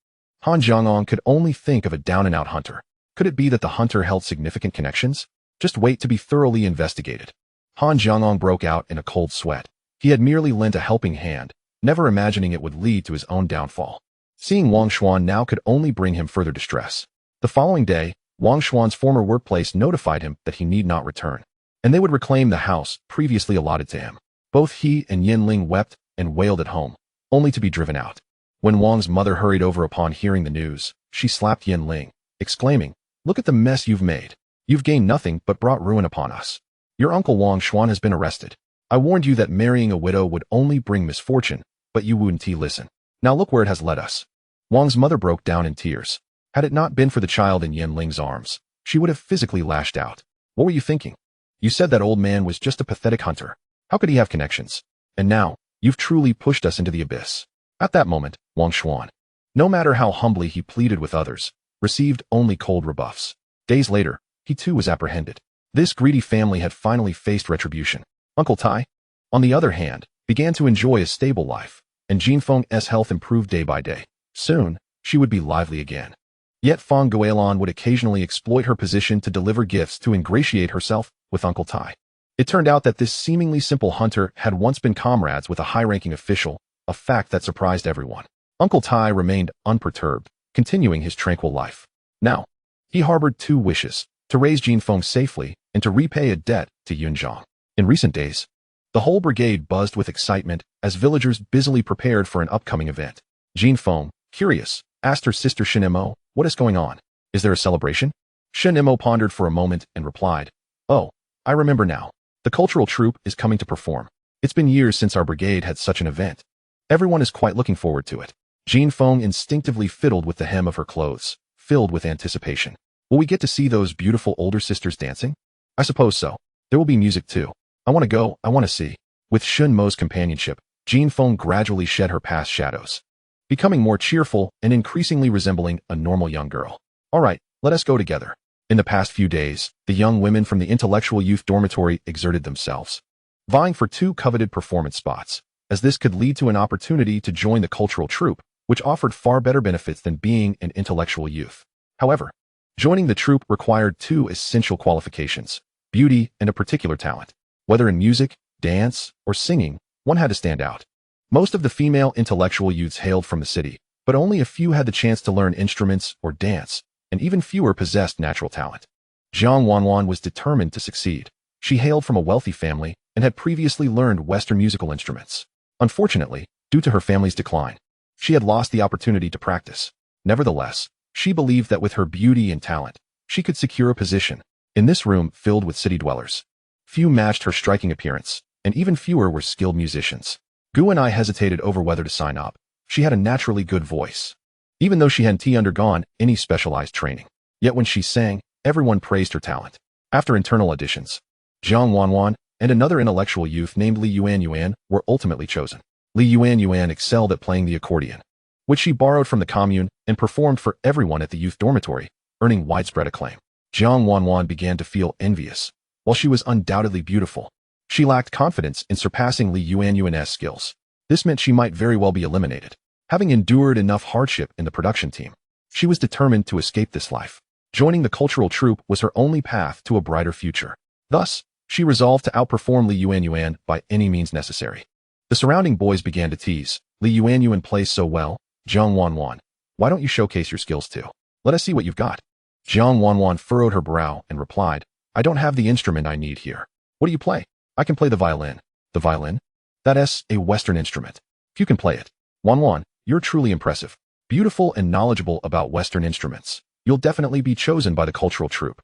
Han Jiangong could only think of a down-and-out hunter. Could it be that the hunter held significant connections? Just wait to be thoroughly investigated. Han Jiangong broke out in a cold sweat. He had merely lent a helping hand, never imagining it would lead to his own downfall. Seeing Wang Xuan now could only bring him further distress. The following day, Wang Xuan's former workplace notified him that he need not return, and they would reclaim the house previously allotted to him. Both he and Yin Ling wept and wailed at home, only to be driven out. When Wang's mother hurried over upon hearing the news, she slapped Yin Ling, exclaiming, Look at the mess you've made. You've gained nothing but brought ruin upon us. Your uncle Wang Xuan has been arrested. I warned you that marrying a widow would only bring misfortune, but you wouldn't listen. Now look where it has led us. Wang's mother broke down in tears. Had it not been for the child in Yin Ling's arms, she would have physically lashed out. What were you thinking? You said that old man was just a pathetic hunter. How could he have connections? And now, you've truly pushed us into the abyss. At that moment, Wang Xuan, no matter how humbly he pleaded with others, received only cold rebuffs. Days later, he too was apprehended. This greedy family had finally faced retribution. Uncle Tai, on the other hand, began to enjoy a stable life, and Jin Feng's health improved day by day. Soon, she would be lively again. Yet Feng Guilan would occasionally exploit her position to deliver gifts to ingratiate herself with Uncle Tai. It turned out that this seemingly simple hunter had once been comrades with a high-ranking official, a fact that surprised everyone. Uncle Tai remained unperturbed, continuing his tranquil life. Now, he harbored two wishes, to raise Jin Feng safely and to repay a debt to Yun Zhang. In recent days, the whole brigade buzzed with excitement as villagers busily prepared for an upcoming event. Jin Feng, curious, asked her sister Shunimo, What is going on? Is there a celebration? Shunimo pondered for a moment and replied, Oh, I remember now. The cultural troupe is coming to perform. It's been years since our brigade had such an event. Everyone is quite looking forward to it. Jin Feng instinctively fiddled with the hem of her clothes, filled with anticipation. Will we get to see those beautiful older sisters dancing? I suppose so. There will be music too. I want to go, I want to see. With Shunimo's companionship, Jin Feng gradually shed her past shadows, becoming more cheerful and increasingly resembling a normal young girl. All right, Let us go together. In the past few days, the young women from the intellectual youth dormitory exerted themselves, vying for 2 coveted performance spots, as this could lead to an opportunity to join the cultural troupe, which offered far better benefits than being an intellectual youth. However, joining the troupe required 2 essential qualifications: beauty and a particular talent. Whether in music, dance, or singing, one had to stand out. Most of the female intellectual youths hailed from the city, but only a few had the chance to learn instruments or dance, and even fewer possessed natural talent. Jiang Wanwan was determined to succeed. She hailed from a wealthy family and had previously learned Western musical instruments. Unfortunately, due to her family's decline, she had lost the opportunity to practice. Nevertheless, she believed that with her beauty and talent, she could secure a position in this room filled with city dwellers. Few matched her striking appearance, and even fewer were skilled musicians. Gu and I hesitated over whether to sign up. She had a naturally good voice, even though she hadn't undergone any specialized training. Yet when she sang, everyone praised her talent. After internal auditions, Jiang Wanwan and another intellectual youth named Li Yuan were ultimately chosen. Li Yuan excelled at playing the accordion, which she borrowed from the commune and performed for everyone at the youth dormitory, earning widespread acclaim. Jiang Wanwan began to feel envious. While she was undoubtedly beautiful, she lacked confidence in surpassing Li Yuan's skills. This meant she might very well be eliminated. Having endured enough hardship in the production team, she was determined to escape this life. Joining the cultural troupe was her only path to a brighter future. Thus, she resolved to outperform Li Yuan by any means necessary. The surrounding boys began to tease. Li Yuan plays so well. Jiang Wanwan, why don't you showcase your skills too? Let us see what you've got. Jiang Wanwan furrowed her brow and replied, I don't have the instrument I need here. What do you play? I can play the violin. The violin? That's a Western instrument. If you can play it. Wanwan, you're truly impressive. Beautiful and knowledgeable about Western instruments. You'll definitely be chosen by the cultural troupe.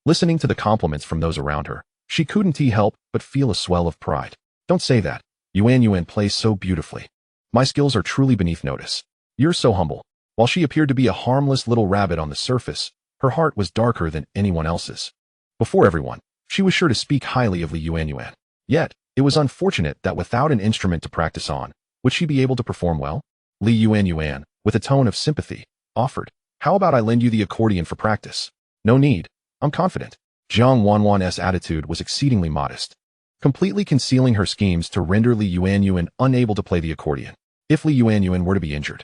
Listening to the compliments from those around her, she couldn't help but feel a swell of pride. Don't say that. Yuan plays so beautifully. My skills are truly beneath notice. You're so humble. While she appeared to be a harmless little rabbit on the surface, her heart was darker than anyone else's. Before everyone, she was sure to speak highly of Li Yuan. Yet, it was unfortunate that without an instrument to practice on, would she be able to perform well? Li Yuan, with a tone of sympathy, offered, how about I lend you the accordion for practice? No need. I'm confident. Jiang Wanwan's attitude was exceedingly modest, completely concealing her schemes to render Li Yuan unable to play the accordion. If Li Yuan were to be injured,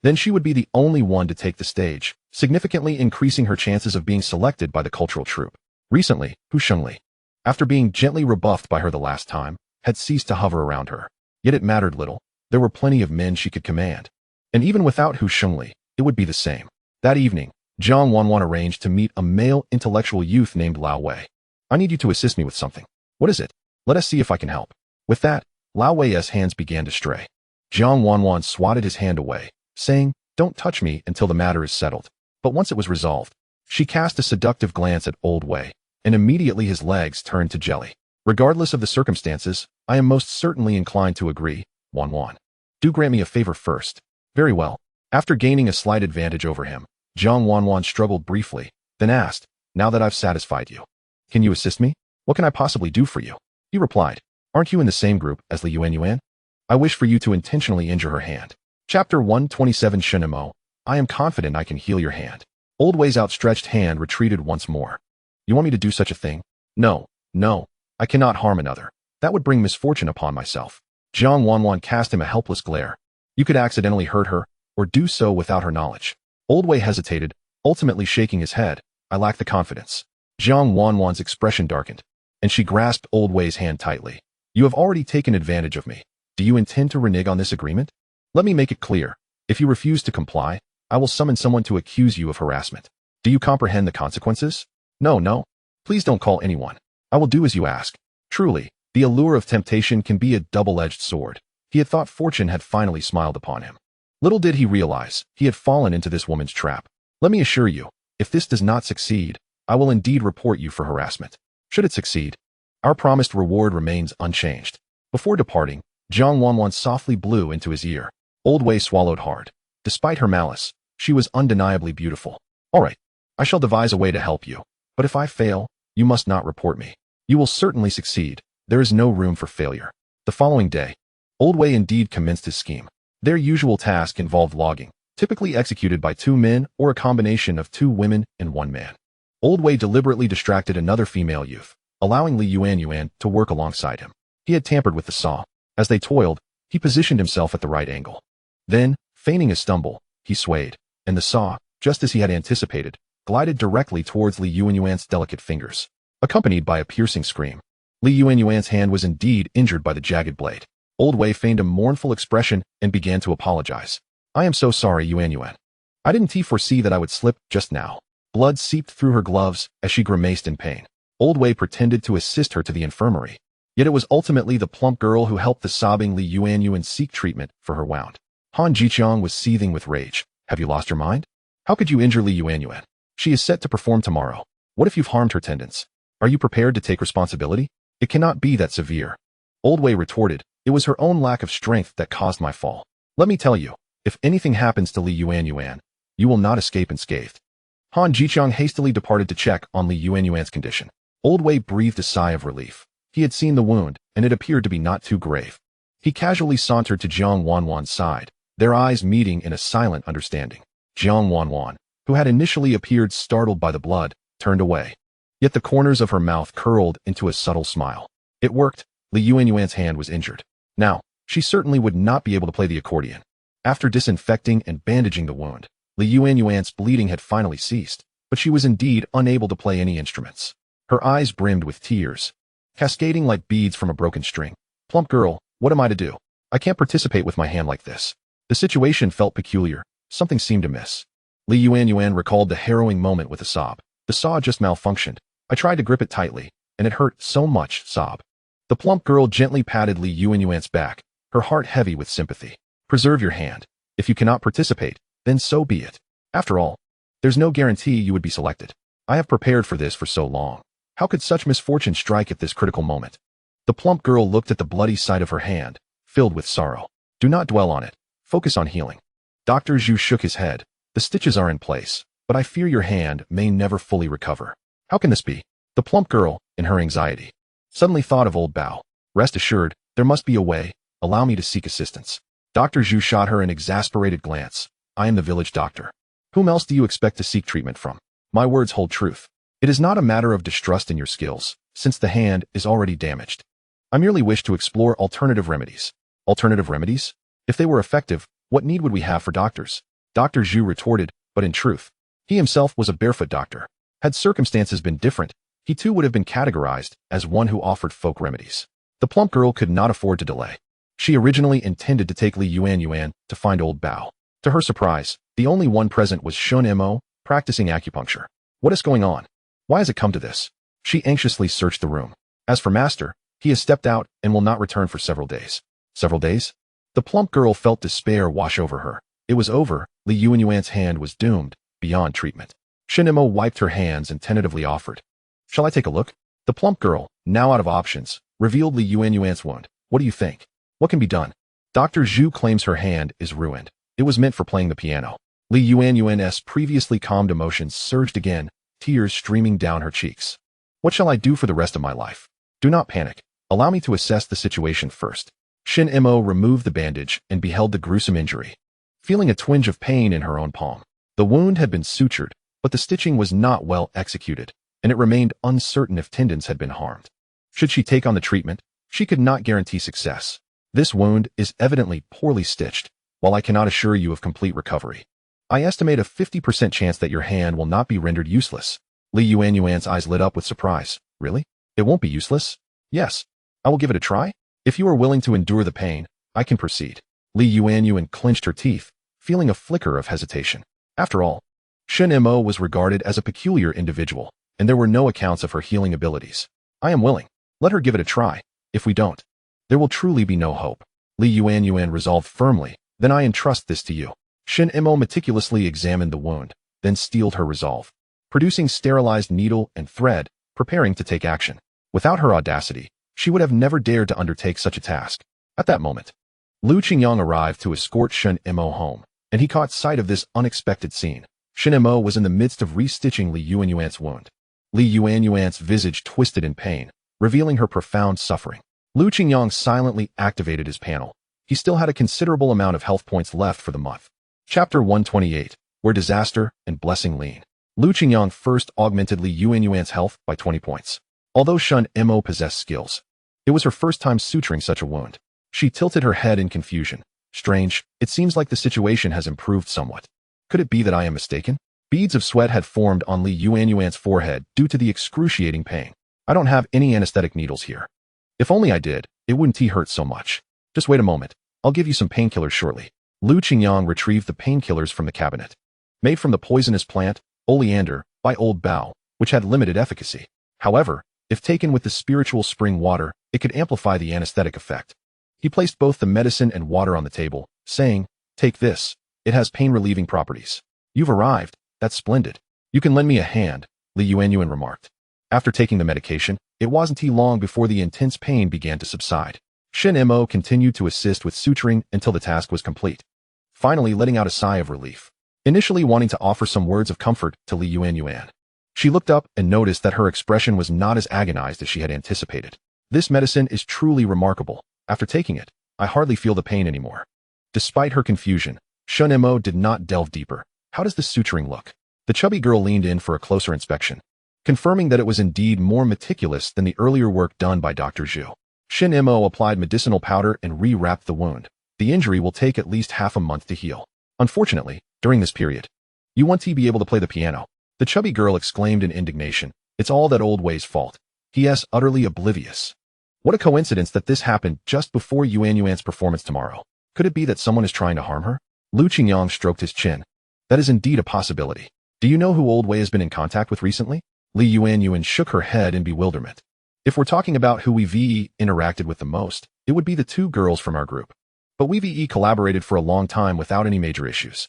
then she would be the only one to take the stage, significantly increasing her chances of being selected by the cultural troupe. Recently, Hu Shengli, after being gently rebuffed by her the last time, had ceased to hover around her. Yet it mattered little. There were plenty of men she could command. And even without Hu Shengli, it would be the same. That evening, Jiang Wanwan arranged to meet a male intellectual youth named Lao Wei. I need you to assist me with something. What is it? Let us see if I can help. With that, Lao Wei's hands began to stray. Jiang Wanwan swatted his hand away, saying, don't touch me until the matter is settled. But once it was resolved, she cast a seductive glance at Old Wei, and immediately his legs turned to jelly. Regardless of the circumstances, I am most certainly inclined to agree, Wanwan. Do grant me a favor first. Very well. After gaining a slight advantage over him, Jiang Wanwan struggled briefly, then asked, now that I've satisfied you, can you assist me? What can I possibly do for you? He replied, aren't you in the same group as Li Yuan? I wish for you to intentionally injure her hand. Chapter 127 Shunimo, I am confident I can heal your hand. Old Wei's outstretched hand retreated once more. You want me to do such a thing? No, I cannot harm another. That would bring misfortune upon myself. Jiang Wanwan cast him a helpless glare. You could accidentally hurt her, or do so without her knowledge. Old Wei hesitated, ultimately shaking his head. I lack the confidence. Jiang Wanwan's expression darkened, and she grasped Old Wei's hand tightly. You have already taken advantage of me. Do you intend to renege on this agreement? Let me make it clear. If you refuse to comply, I will summon someone to accuse you of harassment. Do you comprehend the consequences? No. Please don't call anyone. I will do as you ask. Truly, the allure of temptation can be a double-edged sword. He had thought fortune had finally smiled upon him. Little did he realize, he had fallen into this woman's trap. Let me assure you, if this does not succeed, I will indeed report you for harassment. Should it succeed, our promised reward remains unchanged. Before departing, Jiang Wanwan softly blew into his ear. Old Wei swallowed hard. Despite her malice, she was undeniably beautiful. All right, I shall devise a way to help you. But if I fail, you must not report me. You will certainly succeed. There is no room for failure. The following day, Old Wei indeed commenced his scheme. Their usual task involved logging, typically executed by 2 men or a combination of 2 women and 1 man. Old Wei deliberately distracted another female youth, allowing Li Yuanyuan to work alongside him. He had tampered with the saw. As they toiled, he positioned himself at the right angle. Then, feigning a stumble, he swayed, and the saw, just as he had anticipated, glided directly towards Li Yuanyuan's delicate fingers, accompanied by a piercing scream. Li Yuanyuan's hand was indeed injured by the jagged blade. Old Wei feigned a mournful expression and began to apologize. I am so sorry, Yuanyuan. I didn't foresee that I would slip just now. Blood seeped through her gloves as she grimaced in pain. Old Wei pretended to assist her to the infirmary. Yet it was ultimately the plump girl who helped the sobbing Li Yuanyuan seek treatment for her wound. Han Jiqiang was seething with rage. Have you lost your mind? How could you injure Li Yuanyuan? She is set to perform tomorrow. What if you've harmed her tendons? Are you prepared to take responsibility? It cannot be that severe. Old Wei retorted, it was her own lack of strength that caused my fall. Let me tell you, if anything happens to Li Yuanyuan, you will not escape unscathed. Han Jiqiang hastily departed to check on Li Yuanyuan's condition. Old Wei breathed a sigh of relief. He had seen the wound, and it appeared to be not too grave. He casually sauntered to Jiang Wanwan's side, their eyes meeting in a silent understanding. Jiang Wanwan, who had initially appeared startled by the blood, turned away. Yet the corners of her mouth curled into a subtle smile. It worked. Li Yuanyuan's hand was injured. Now, she certainly would not be able to play the accordion. After disinfecting and bandaging the wound, Li Yuanyuan's bleeding had finally ceased, but she was indeed unable to play any instruments. Her eyes brimmed with tears, cascading like beads from a broken string. Plump girl, what am I to do? I can't participate with my hand like this. The situation felt peculiar. Something seemed amiss. Li Yuanyuan recalled the harrowing moment with a sob. The saw just malfunctioned. I tried to grip it tightly, and it hurt so much, sob. The plump girl gently patted Li Yuanyuan's back, her heart heavy with sympathy. Preserve your hand. If you cannot participate, then so be it. After all, there's no guarantee you would be selected. I have prepared for this for so long. How could such misfortune strike at this critical moment? The plump girl looked at the bloody side of her hand, filled with sorrow. Do not dwell on it. Focus on healing. Dr. Zhu shook his head. The stitches are in place, but I fear your hand may never fully recover. How can this be? The plump girl, in her anxiety, suddenly thought of old Bao. Rest assured, there must be a way. Allow me to seek assistance. Dr. Zhu shot her an exasperated glance. I am the village doctor. Whom else do you expect to seek treatment from? My words hold truth. It is not a matter of distrust in your skills, since the hand is already damaged. I merely wish to explore alternative remedies. Alternative remedies? If they were effective, what need would we have for doctors? Dr. Zhu retorted, but in truth, he himself was a barefoot doctor. Had circumstances been different, he too would have been categorized as one who offered folk remedies. The plump girl could not afford to delay. She originally intended to take Li Yuanyuan to find old Bao. To her surprise, the only one present was Shunimo, practicing acupuncture. What is going on? Why has it come to this? She anxiously searched the room. As for Master, he has stepped out and will not return for several days. Several days? The plump girl felt despair wash over her. It was over. Li Yuanyuan's hand was doomed, beyond treatment. Shunimo wiped her hands and tentatively offered. Shall I take a look? The plump girl, now out of options, revealed Li Yuanyuan's wound. What do you think? What can be done? Dr. Zhu claims her hand is ruined. It was meant for playing the piano. Li Yuanyuan's previously calmed emotions surged again, tears streaming down her cheeks. What shall I do for the rest of my life? Do not panic. Allow me to assess the situation first. Shunimo removed the bandage and beheld the gruesome injury, feeling a twinge of pain in her own palm. The wound had been sutured, but the stitching was not well executed, and it remained uncertain if tendons had been harmed. Should she take on the treatment, she could not guarantee success. This wound is evidently poorly stitched, while I cannot assure you of complete recovery. I estimate a 50% chance that your hand will not be rendered useless. Li Yuanyuan's eyes lit up with surprise. Really? It won't be useless? Yes. I will give it a try. If you are willing to endure the pain, I can proceed. Li Yuanyuan clenched her teeth, feeling a flicker of hesitation. After all, Shunimo was regarded as a peculiar individual, and there were no accounts of her healing abilities. I am willing. Let her give it a try. If we don't, there will truly be no hope. Li Yuanyuan resolved firmly. Then I entrust this to you. Shunimo meticulously examined the wound, then steeled her resolve, producing sterilized needle and thread, preparing to take action. Without her audacity, she would have never dared to undertake such a task. At that moment, Lu Qingyang arrived to escort Shunimo home, and he caught sight of this unexpected scene. Shunimo was in the midst of restitching Li Yuanyuan's wound. Li Yuanyuan's visage twisted in pain, revealing her profound suffering. Lu Qingyang silently activated his panel. He still had a considerable amount of health points left for the month. Chapter 128, Where Disaster and Blessing Lean. Lu Qingyang first augmented Li Yuanyuan's health by 20 points. Although Shunimo possessed skills, it was her first time suturing such a wound. She tilted her head in confusion. Strange, it seems like the situation has improved somewhat. Could it be that I am mistaken? Beads of sweat had formed on Li Yuanyuan's forehead due to the excruciating pain. I don't have any anesthetic needles here. If only I did, it wouldn't hurt so much. Just wait a moment. I'll give you some painkillers shortly. Lu Qingyang retrieved the painkillers from the cabinet. Made from the poisonous plant, oleander, by Old Bao, which had limited efficacy. However, if taken with the spiritual spring water, it could amplify the anesthetic effect. He placed both the medicine and water on the table, saying, "Take this. It has pain-relieving properties." "You've arrived. That's splendid. You can lend me a hand," Li Yuanyuan remarked. After taking the medication, it wasn't long before the intense pain began to subside. Shunimo continued to assist with suturing until the task was complete, finally letting out a sigh of relief. Initially wanting to offer some words of comfort to Li Yuanyuan, she looked up and noticed that her expression was not as agonized as she had anticipated. "This medicine is truly remarkable. After taking it, I hardly feel the pain anymore." Despite her confusion, Shunimo did not delve deeper. "How does the suturing look?" The chubby girl leaned in for a closer inspection, confirming that it was indeed more meticulous than the earlier work done by Dr. Zhu. Shunimo applied medicinal powder and re-wrapped the wound. "The injury will take at least half a month to heal. Unfortunately, during this period, you won't be able to play the piano." The chubby girl exclaimed in indignation. "It's all that old Wei's fault. He is utterly oblivious." What a coincidence that this happened just before Yuanyuan's performance tomorrow. Could it be that someone is trying to harm her? Lu Qingyang stroked his chin. "That is indeed a possibility. Do you know who Old Wei has been in contact with recently?" Li Yuanyuan shook her head in bewilderment. "If we're talking about who we've interacted with the most, it would be the two girls from our group. But we've collaborated for a long time without any major issues.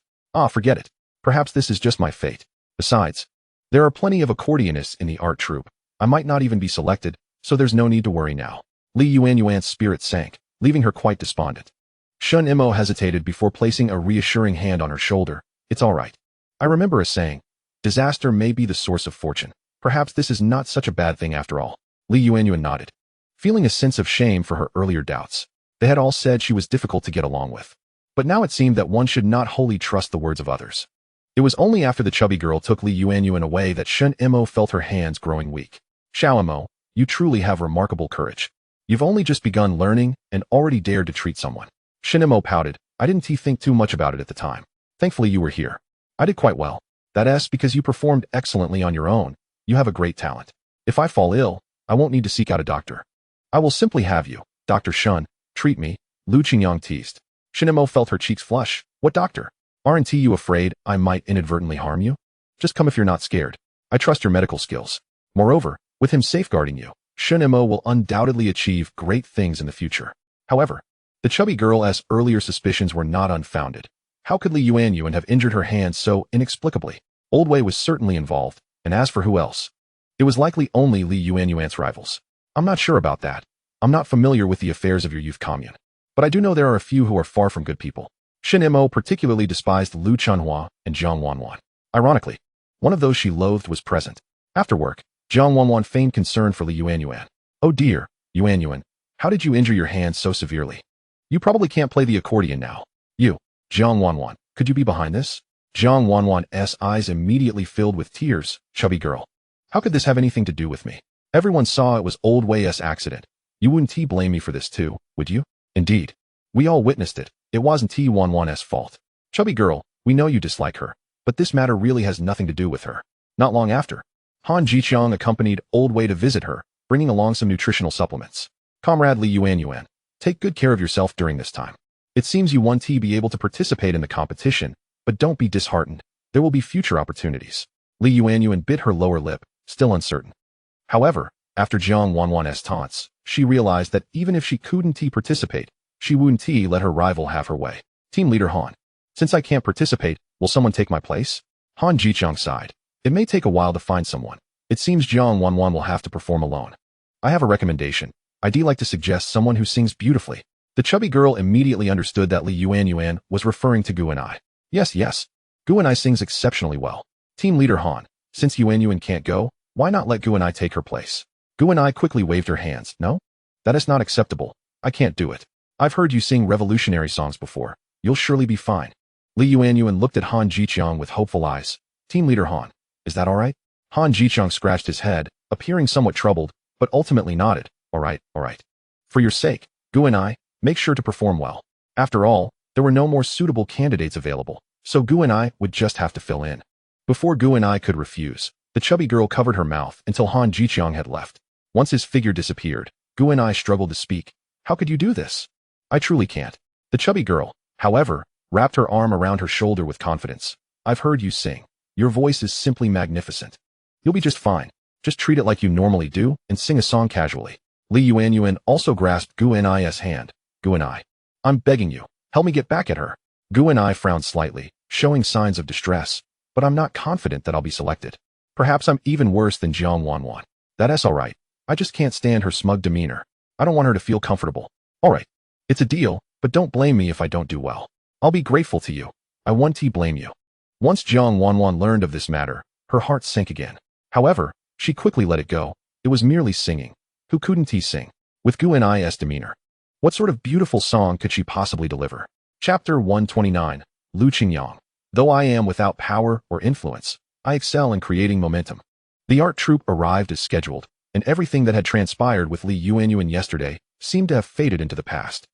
Forget it. Perhaps this is just my fate. Besides, there are plenty of accordionists in the art troupe. I might not even be selected, so there's no need to worry now." Li Yuanyuan's spirit sank, leaving her quite despondent. Shunimo hesitated before placing a reassuring hand on her shoulder. "It's all right. I remember a saying, disaster may be the source of fortune. Perhaps this is not such a bad thing after all." Li Yuanyuan nodded, feeling a sense of shame for her earlier doubts. They had all said she was difficult to get along with. But now it seemed that one should not wholly trust the words of others. It was only after the chubby girl took Li Yuanyuan away that Shunimo felt her hands growing weak. "Xiaomo, you truly have remarkable courage. You've only just begun learning and already dared to treat someone." Shunimo pouted. "I didn't think too much about it at the time. Thankfully you were here. I did quite well. That's because you performed excellently on your own. You have a great talent. If I fall ill, I won't need to seek out a doctor. I will simply have you, Dr. Shun, treat me," Lu Qingyang teased. Shunimo felt her cheeks flush. "What doctor? Aren't you afraid I might inadvertently harm you? Just come if you're not scared. I trust your medical skills. Moreover, with him safeguarding you, Shunimo will undoubtedly achieve great things in the future." However, the chubby girl's earlier suspicions were not unfounded. How could Li Yuanyuan have injured her hand so inexplicably? Old Wei was certainly involved, and as for who else, it was likely only Li Yuanyuan's rivals. "I'm not sure about that. I'm not familiar with the affairs of your youth commune. But I do know there are a few who are far from good people." Shunimo particularly despised Lu Chanhua and Zhang Wanwan. Ironically, one of those she loathed was present. After work, Zhang Wanwan feigned concern for Li Yuanyuan. "Oh dear, Yuanyuan, how did you injure your hand so severely? You probably can't play the accordion now." "You, Zhang Wanwan, could you be behind this?" Zhang Wanwan's eyes immediately filled with tears. "Chubby girl, how could this have anything to do with me? Everyone saw it was Old Wei's accident. You wouldn't blame me for this too, would you?" "Indeed. We all witnessed it. It wasn't Wanwan's fault. Chubby girl, we know you dislike her, but this matter really has nothing to do with her." Not long after, Han Jiqiang accompanied Old Wei to visit her, bringing along some nutritional supplements. "Comrade Li Yuanyuan, take good care of yourself during this time. It seems you won't be able to participate in the competition, but don't be disheartened. There will be future opportunities." Li Yuanyuan bit her lower lip, still uncertain. However, after Zhang Wanwan's taunts, she realized that even if she couldn't participate, she wouldn't let her rival have her way. "Team leader Han, since I can't participate, will someone take my place?" Han Jiqiang sighed. "It may take a while to find someone. It seems Zhang Wanwan will have to perform alone. I have a recommendation. I'd like to suggest someone who sings beautifully." The chubby girl immediately understood that Li Yuanyuan was referring to Gu and I. Yes. Gu and I sings exceptionally well. Team leader Han, since Yuanyuan can't go, why not let Gu and I take her place?" Gu and I quickly waved her hands. "No? That is not acceptable. I can't do it. I've heard you sing revolutionary songs before. You'll surely be fine." Li Yuanyuan looked at Han Jiqiang with hopeful eyes. Team leader Han, is that all right? Han Jiqiang scratched his head, appearing somewhat troubled, but ultimately nodded. All right, all right. For your sake, Gu and I, make sure to perform well. After all, there were no more suitable candidates available, so Gu and I would just have to fill in. Before Gu and I could refuse, the chubby girl covered her mouth until Han Jiqiang had left. Once his figure disappeared, Gu and I struggled to speak. How could you do this? I truly can't. The chubby girl, however, wrapped her arm around her shoulder with confidence. I've heard you sing. Your voice is simply magnificent. You'll be just fine. Just treat it like you normally do and sing a song casually. Li Yuanyuan also grasped Gu and I's hand. Gu and I. I'm begging you, help me get back at her. Gu and I frowned slightly, showing signs of distress, but I'm not confident that I'll be selected. Perhaps I'm even worse than Jiang Wanwan. That's all right. I just can't stand her smug demeanor. I don't want her to feel comfortable. All right. It's a deal, but don't blame me if I don't do well. I'll be grateful to you. I won't blame you. Once Jiang Wanwan learned of this matter, her heart sank again. However, she quickly let it go. It was merely singing. Who couldn't he sing? With Gu and I's demeanor. What sort of beautiful song could she possibly deliver? Chapter 129, Lu Qingyang. Though I am without power or influence, I excel in creating momentum. The art troupe arrived as scheduled, and everything that had transpired with Li Yuanyuan yesterday seemed to have faded into the past.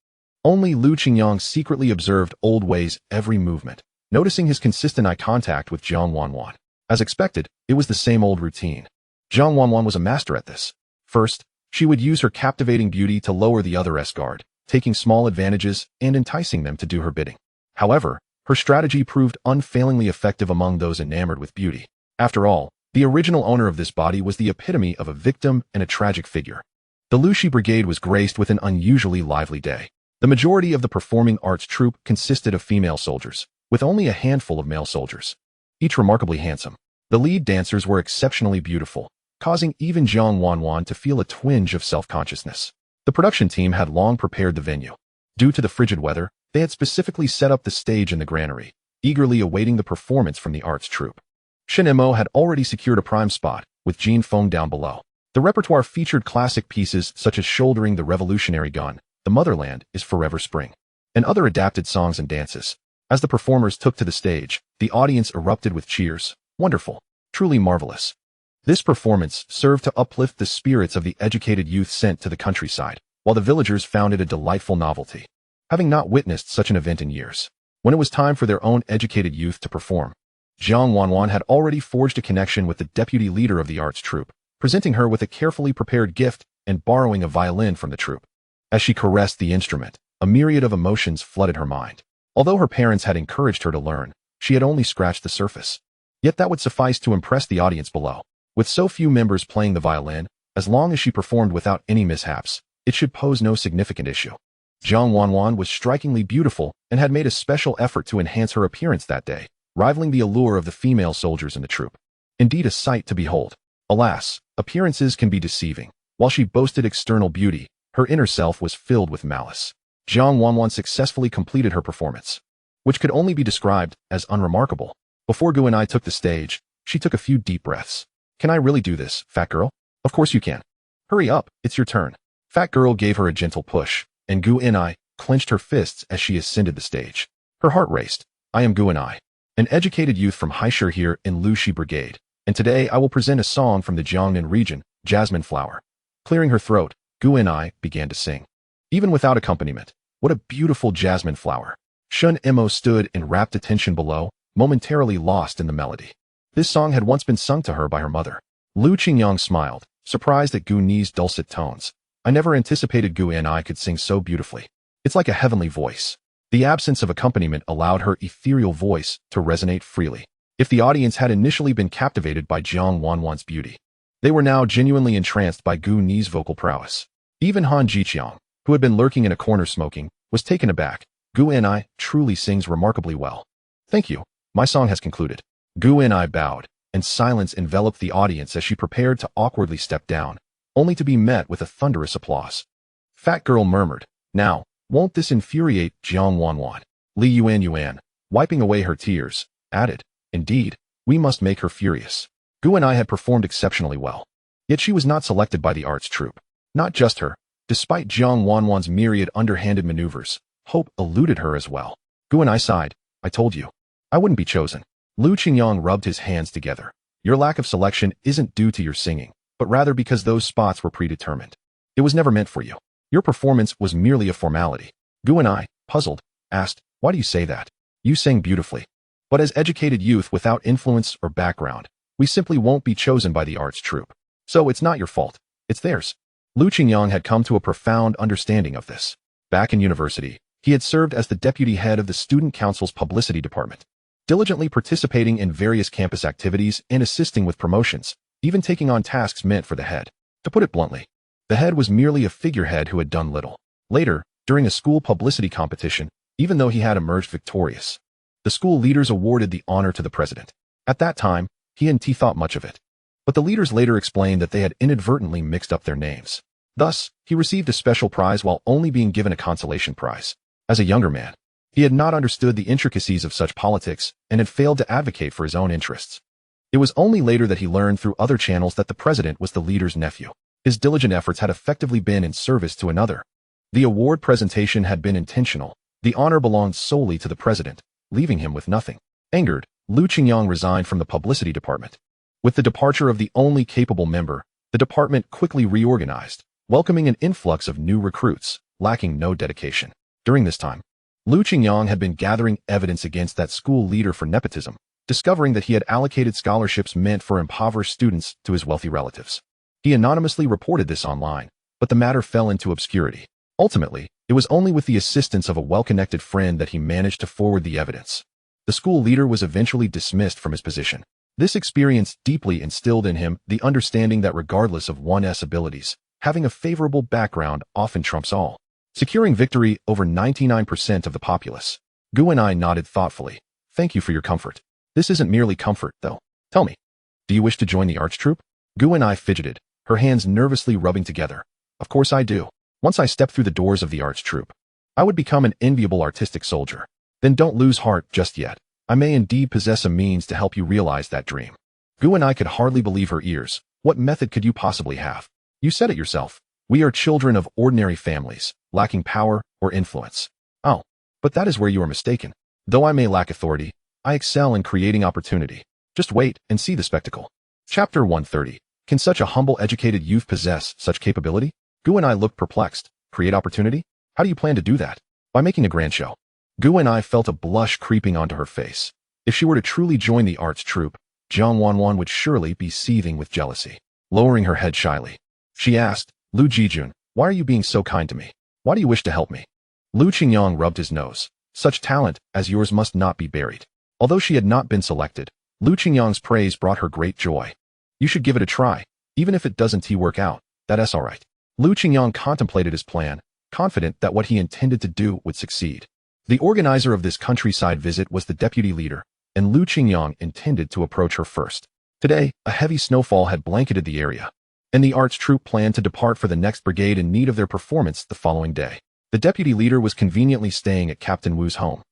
Only Lu Qingyang secretly observed old Wei's every movement, noticing his consistent eye contact with Jiang Wanwan. As expected, it was the same old routine. Jiang Wanwan was a master at this. First, she would use her captivating beauty to lower the other's guard, taking small advantages and enticing them to do her bidding. However, her strategy proved unfailingly effective among those enamored with beauty. After all, the original owner of this body was the epitome of a victim and a tragic figure. The Lushi Brigade was graced with an unusually lively day. The majority of the performing arts troupe consisted of female soldiers, with only a handful of male soldiers, each remarkably handsome. The lead dancers were exceptionally beautiful, causing even Jiang Wanwan to feel a twinge of self-consciousness. The production team had long prepared the venue. Due to the frigid weather, they had specifically set up the stage in the granary, eagerly awaiting the performance from the arts troupe. Shunimo had already secured a prime spot, with Jean Feng down below. The repertoire featured classic pieces such as Shouldering the Revolutionary Gun, The Motherland is Forever Spring, and other adapted songs and dances. As the performers took to the stage, the audience erupted with cheers. Wonderful. Truly marvelous. This performance served to uplift the spirits of the educated youth sent to the countryside, while the villagers found it a delightful novelty, having not witnessed such an event in years. When it was time for their own educated youth to perform, Jiang Wanwan had already forged a connection with the deputy leader of the arts troupe, presenting her with a carefully prepared gift and borrowing a violin from the troupe. As she caressed the instrument, a myriad of emotions flooded her mind. Although her parents had encouraged her to learn, she had only scratched the surface. Yet that would suffice to impress the audience below. With so few members playing the violin, as long as she performed without any mishaps, it should pose no significant issue. Jiang Wanwan was strikingly beautiful and had made a special effort to enhance her appearance that day, rivaling the allure of the female soldiers in the troupe. Indeed a sight to behold. Alas, appearances can be deceiving. While she boasted external beauty, her inner self was filled with malice. Jiang Wanwan successfully completed her performance, which could only be described as unremarkable. Before Gu and I took the stage, she took a few deep breaths. Can I really do this, fat girl? Of course you can. Hurry up, it's your turn. Fat girl gave her a gentle push, and Gu and I clenched her fists as she ascended the stage. Her heart raced. I am Gu and I, an educated youth from Haishir here in Lushi Brigade, and today I will present a song from the Jiangnan region, Jasmine Flower. Clearing her throat, Gu and I began to sing. Even without accompaniment, what a beautiful jasmine flower. Shunimo stood in rapt attention below, momentarily lost in the melody. This song had once been sung to her by her mother. Lu Qingyang smiled, surprised at Gu Ni's dulcet tones. I never anticipated Gu and I could sing so beautifully. It's like a heavenly voice. The absence of accompaniment allowed her ethereal voice to resonate freely. If the audience had initially been captivated by Jiang Wanwan's beauty, they were now genuinely entranced by Gu Ni's vocal prowess. Even Han Jiqiang, who had been lurking in a corner smoking, was taken aback. Gu and I truly sings remarkably well. Thank you. My song has concluded. Gu and I bowed, and silence enveloped the audience as she prepared to awkwardly step down, only to be met with a thunderous applause. Fat girl murmured, now, won't this infuriate Jiang Wanwan? Li Yuanyuan, wiping away her tears, added, indeed, we must make her furious. Gu and I had performed exceptionally well. Yet she was not selected by the arts troupe. Not just her. Despite Jiang Wanwan's myriad underhanded maneuvers, hope eluded her as well. Gu and I sighed. I told you. I wouldn't be chosen. Lu Qingyang rubbed his hands together. Your lack of selection isn't due to your singing, but rather because those spots were predetermined. It was never meant for you. Your performance was merely a formality. Gu and I, puzzled, asked, why do you say that? You sang beautifully. But as educated youth without influence or background, we simply won't be chosen by the arts troupe. So it's not your fault. It's theirs. Lu Qingyang had come to a profound understanding of this. Back in university, he had served as the deputy head of the student council's publicity department, diligently participating in various campus activities and assisting with promotions, even taking on tasks meant for the head. To put it bluntly, the head was merely a figurehead who had done little. Later, during a school publicity competition, even though he had emerged victorious, the school leaders awarded the honor to the president. At that time, he hadn't thought much of it. But the leaders later explained that they had inadvertently mixed up their names. Thus, he received a special prize while only being given a consolation prize. As a younger man, he had not understood the intricacies of such politics and had failed to advocate for his own interests. It was only later that he learned through other channels that the president was the leader's nephew. His diligent efforts had effectively been in service to another. The award presentation had been intentional. The honor belonged solely to the president, leaving him with nothing. Angered, Lu Qingyang resigned from the publicity department. With the departure of the only capable member, the department quickly reorganized, welcoming an influx of new recruits, lacking no dedication. During this time, Lu Qingyang had been gathering evidence against that school leader for nepotism, discovering that he had allocated scholarships meant for impoverished students to his wealthy relatives. He anonymously reported this online, but the matter fell into obscurity. Ultimately, it was only with the assistance of a well-connected friend that he managed to forward the evidence. The school leader was eventually dismissed from his position. This experience deeply instilled in him the understanding that regardless of one's abilities, having a favorable background often trumps all. Securing victory over 99% of the populace. Gu and I nodded thoughtfully. Thank you for your comfort. This isn't merely comfort, though. Tell me, do you wish to join the arts troupe? Gu and I fidgeted, her hands nervously rubbing together. Of course I do. Once I step through the doors of the arts troupe, I would become an enviable artistic soldier. Then don't lose heart just yet. I may indeed possess a means to help you realize that dream. Gu and I could hardly believe her ears. What method could you possibly have? You said it yourself. We are children of ordinary families, lacking power or influence. Oh, but that is where you are mistaken. Though I may lack authority, I excel in creating opportunity. Just wait and see the spectacle. Chapter 130. Can such a humble educated youth possess such capability? Gu and I looked perplexed. Create opportunity? How do you plan to do that? By making a grand show. Gu and I felt a blush creeping onto her face. If she were to truly join the arts troupe, Jiang Wanwan would surely be seething with jealousy. Lowering her head shyly, she asked, Lu Jijun, why are you being so kind to me? Why do you wish to help me? Lu Qingyang rubbed his nose. Such talent as yours must not be buried. Although she had not been selected, Lu Qingyang's praise brought her great joy. You should give it a try. Even if it doesn't work out, that's all right. Lu Qingyang contemplated his plan, confident that what he intended to do would succeed. The organizer of this countryside visit was the deputy leader, and Lu Qingyang intended to approach her first. Today, a heavy snowfall had blanketed the area, and the arts troupe planned to depart for the next brigade in need of their performance the following day. The deputy leader was conveniently staying at Captain Wu's home,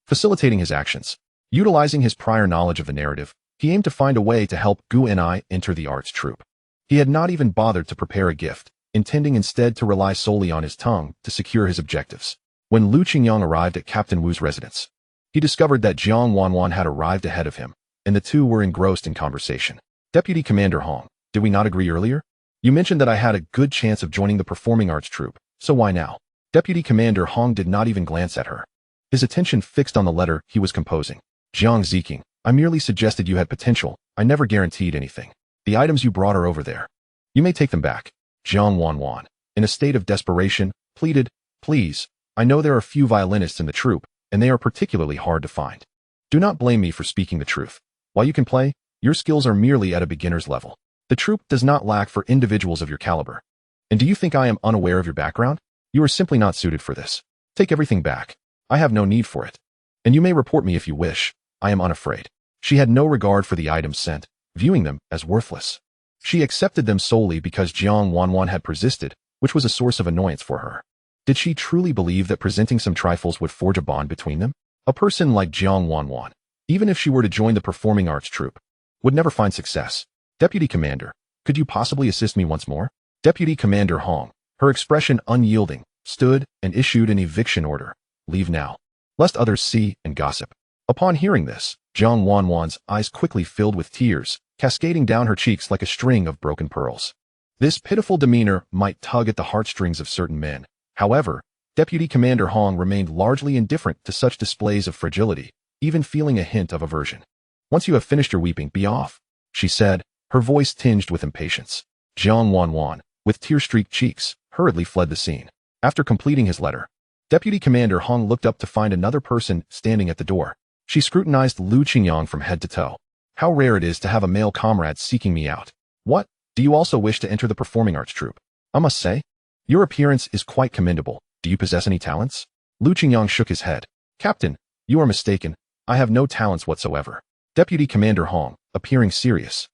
facilitating his actions. Utilizing his prior knowledge of the narrative, he aimed to find a way to help Gu and I enter the arts troupe. He had not even bothered to prepare a gift, intending instead to rely solely on his tongue to secure his objectives. When Lu Qingyang arrived at Captain Wu's residence, he discovered that Jiang Wanwan had arrived ahead of him, and the two were engrossed in conversation. Deputy Commander Hong, did we not agree earlier? You mentioned that I had a good chance of joining the performing arts troupe, so why now? Deputy Commander Hong did not even glance at her, his attention fixed on the letter he was composing. Jiang Ziking, I merely suggested you had potential. I never guaranteed anything. The items you brought are over there. You may take them back. Jiang Wanwan, in a state of desperation, pleaded, please, I know there are few violinists in the troupe, and they are particularly hard to find. Do not blame me for speaking the truth. While you can play, your skills are merely at a beginner's level. The troupe does not lack for individuals of your caliber. And do you think I am unaware of your background? You are simply not suited for this. Take everything back. I have no need for it. And you may report me if you wish. I am unafraid. She had no regard for the items sent, viewing them as worthless. She accepted them solely because Jiang Wanwan had persisted, which was a source of annoyance for her. Did she truly believe that presenting some trifles would forge a bond between them? A person like Jiang Wanwan, even if she were to join the performing arts troupe, would never find success. Deputy Commander, could you possibly assist me once more? Deputy Commander Hong, her expression unyielding, stood and issued an eviction order. Leave now, lest others see and gossip. Upon hearing this, Jiang Wanwan's eyes quickly filled with tears, cascading down her cheeks like a string of broken pearls. This pitiful demeanor might tug at the heartstrings of certain men. However, Deputy Commander Hong remained largely indifferent to such displays of fragility, even feeling a hint of aversion. "Once you have finished your weeping, be off," she said, her voice tinged with impatience. Jiang Wanwan, with tear-streaked cheeks, hurriedly fled the scene. After completing his letter, Deputy Commander Hong looked up to find another person standing at the door. She scrutinized Lu Qingyang from head to toe. "How rare it is to have a male comrade seeking me out. What? Do you also wish to enter the performing arts troupe? I must say, your appearance is quite commendable. Do you possess any talents?" Lu Qingyang shook his head. "Captain, you are mistaken. I have no talents whatsoever." Deputy Commander Hong, appearing serious,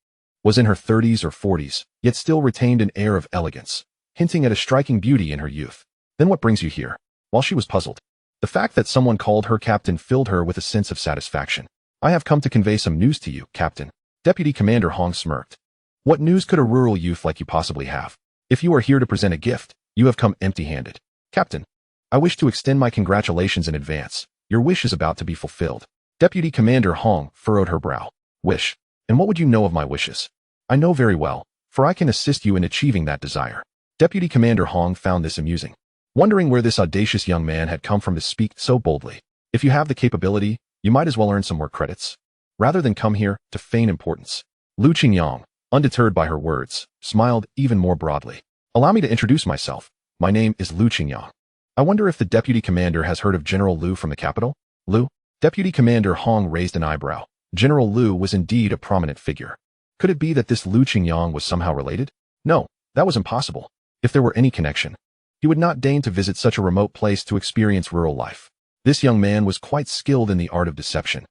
was in her 30s or 40s, yet still retained an air of elegance, hinting at a striking beauty in her youth. "Then what brings you here?" While she was puzzled, the fact that someone called her captain filled her with a sense of satisfaction. "I have come to convey some news to you, Captain." Deputy Commander Hong smirked. "What news could a rural youth like you possibly have? If you are here to present a gift, you have come empty-handed." "Captain, I wish to extend my congratulations in advance. Your wish is about to be fulfilled." Deputy Commander Hong furrowed her brow. "Wish? And what would you know of my wishes?" "I know very well, for I can assist you in achieving that desire." Deputy Commander Hong found this amusing, wondering where this audacious young man had come from to speak so boldly. "If you have the capability, you might as well earn some more credits, rather than come here to feign importance." Lu Qingyang, undeterred by her words, smiled even more broadly. "Allow me to introduce myself. My name is Lu Qingyang. I wonder if the Deputy Commander has heard of General Lu from the capital?" "Lu?" Deputy Commander Hong raised an eyebrow. General Lu was indeed a prominent figure. Could it be that this Lu Qingyang was somehow related? No, that was impossible. If there were any connection, he would not deign to visit such a remote place to experience rural life. This young man was quite skilled in the art of deception,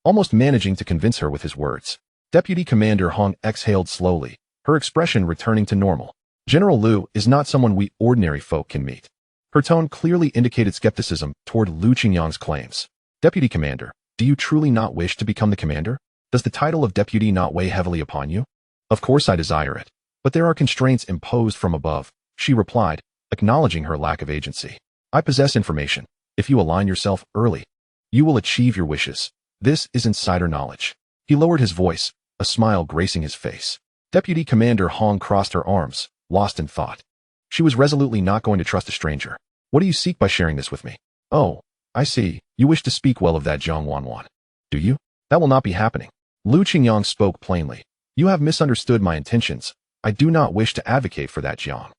almost managing to convince her with his words. Deputy Commander Hong exhaled slowly, her expression returning to normal. "General Lu is not someone we ordinary folk can meet." Her tone clearly indicated skepticism toward Lu Qingyang's claims. "Deputy Commander, do you truly not wish to become the commander? Does the title of deputy not weigh heavily upon you?" "Of course I desire it, but there are constraints imposed from above," she replied, acknowledging her lack of agency. "I possess information. If you align yourself early, you will achieve your wishes. This is insider knowledge." He lowered his voice, a smile gracing his face. Deputy Commander Hong crossed her arms, lost in thought. She was resolutely not going to trust a stranger. "What do you seek by sharing this with me?" "Oh, I see. You wish to speak well of that Jiang Wanwan. Do you? That will not be happening." Lu Qingyang spoke plainly. "You have misunderstood my intentions. I do not wish to advocate for that Jiang.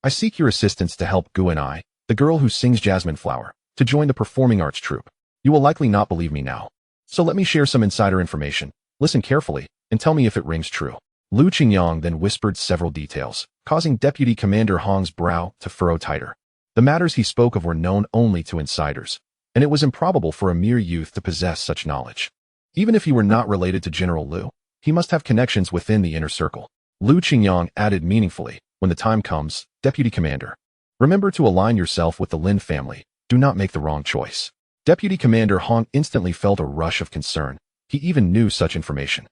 I seek your assistance to help Gu and I, the girl who sings Jasmine Flower, to join the performing arts troupe. You will likely not believe me now. So let me share some insider information. Listen carefully, and tell me if it rings true." Lu Qingyang then whispered several details, causing Deputy Commander Hong's brow to furrow tighter. The matters he spoke of were known only to insiders, and it was improbable for a mere youth to possess such knowledge. Even if he were not related to General Lu, he must have connections within the inner circle. Lu Qingyang added meaningfully, "When the time comes, Deputy Commander, remember to align yourself with the Lin family. Do not make the wrong choice." Deputy Commander Hong instantly felt a rush of concern. He even knew such information.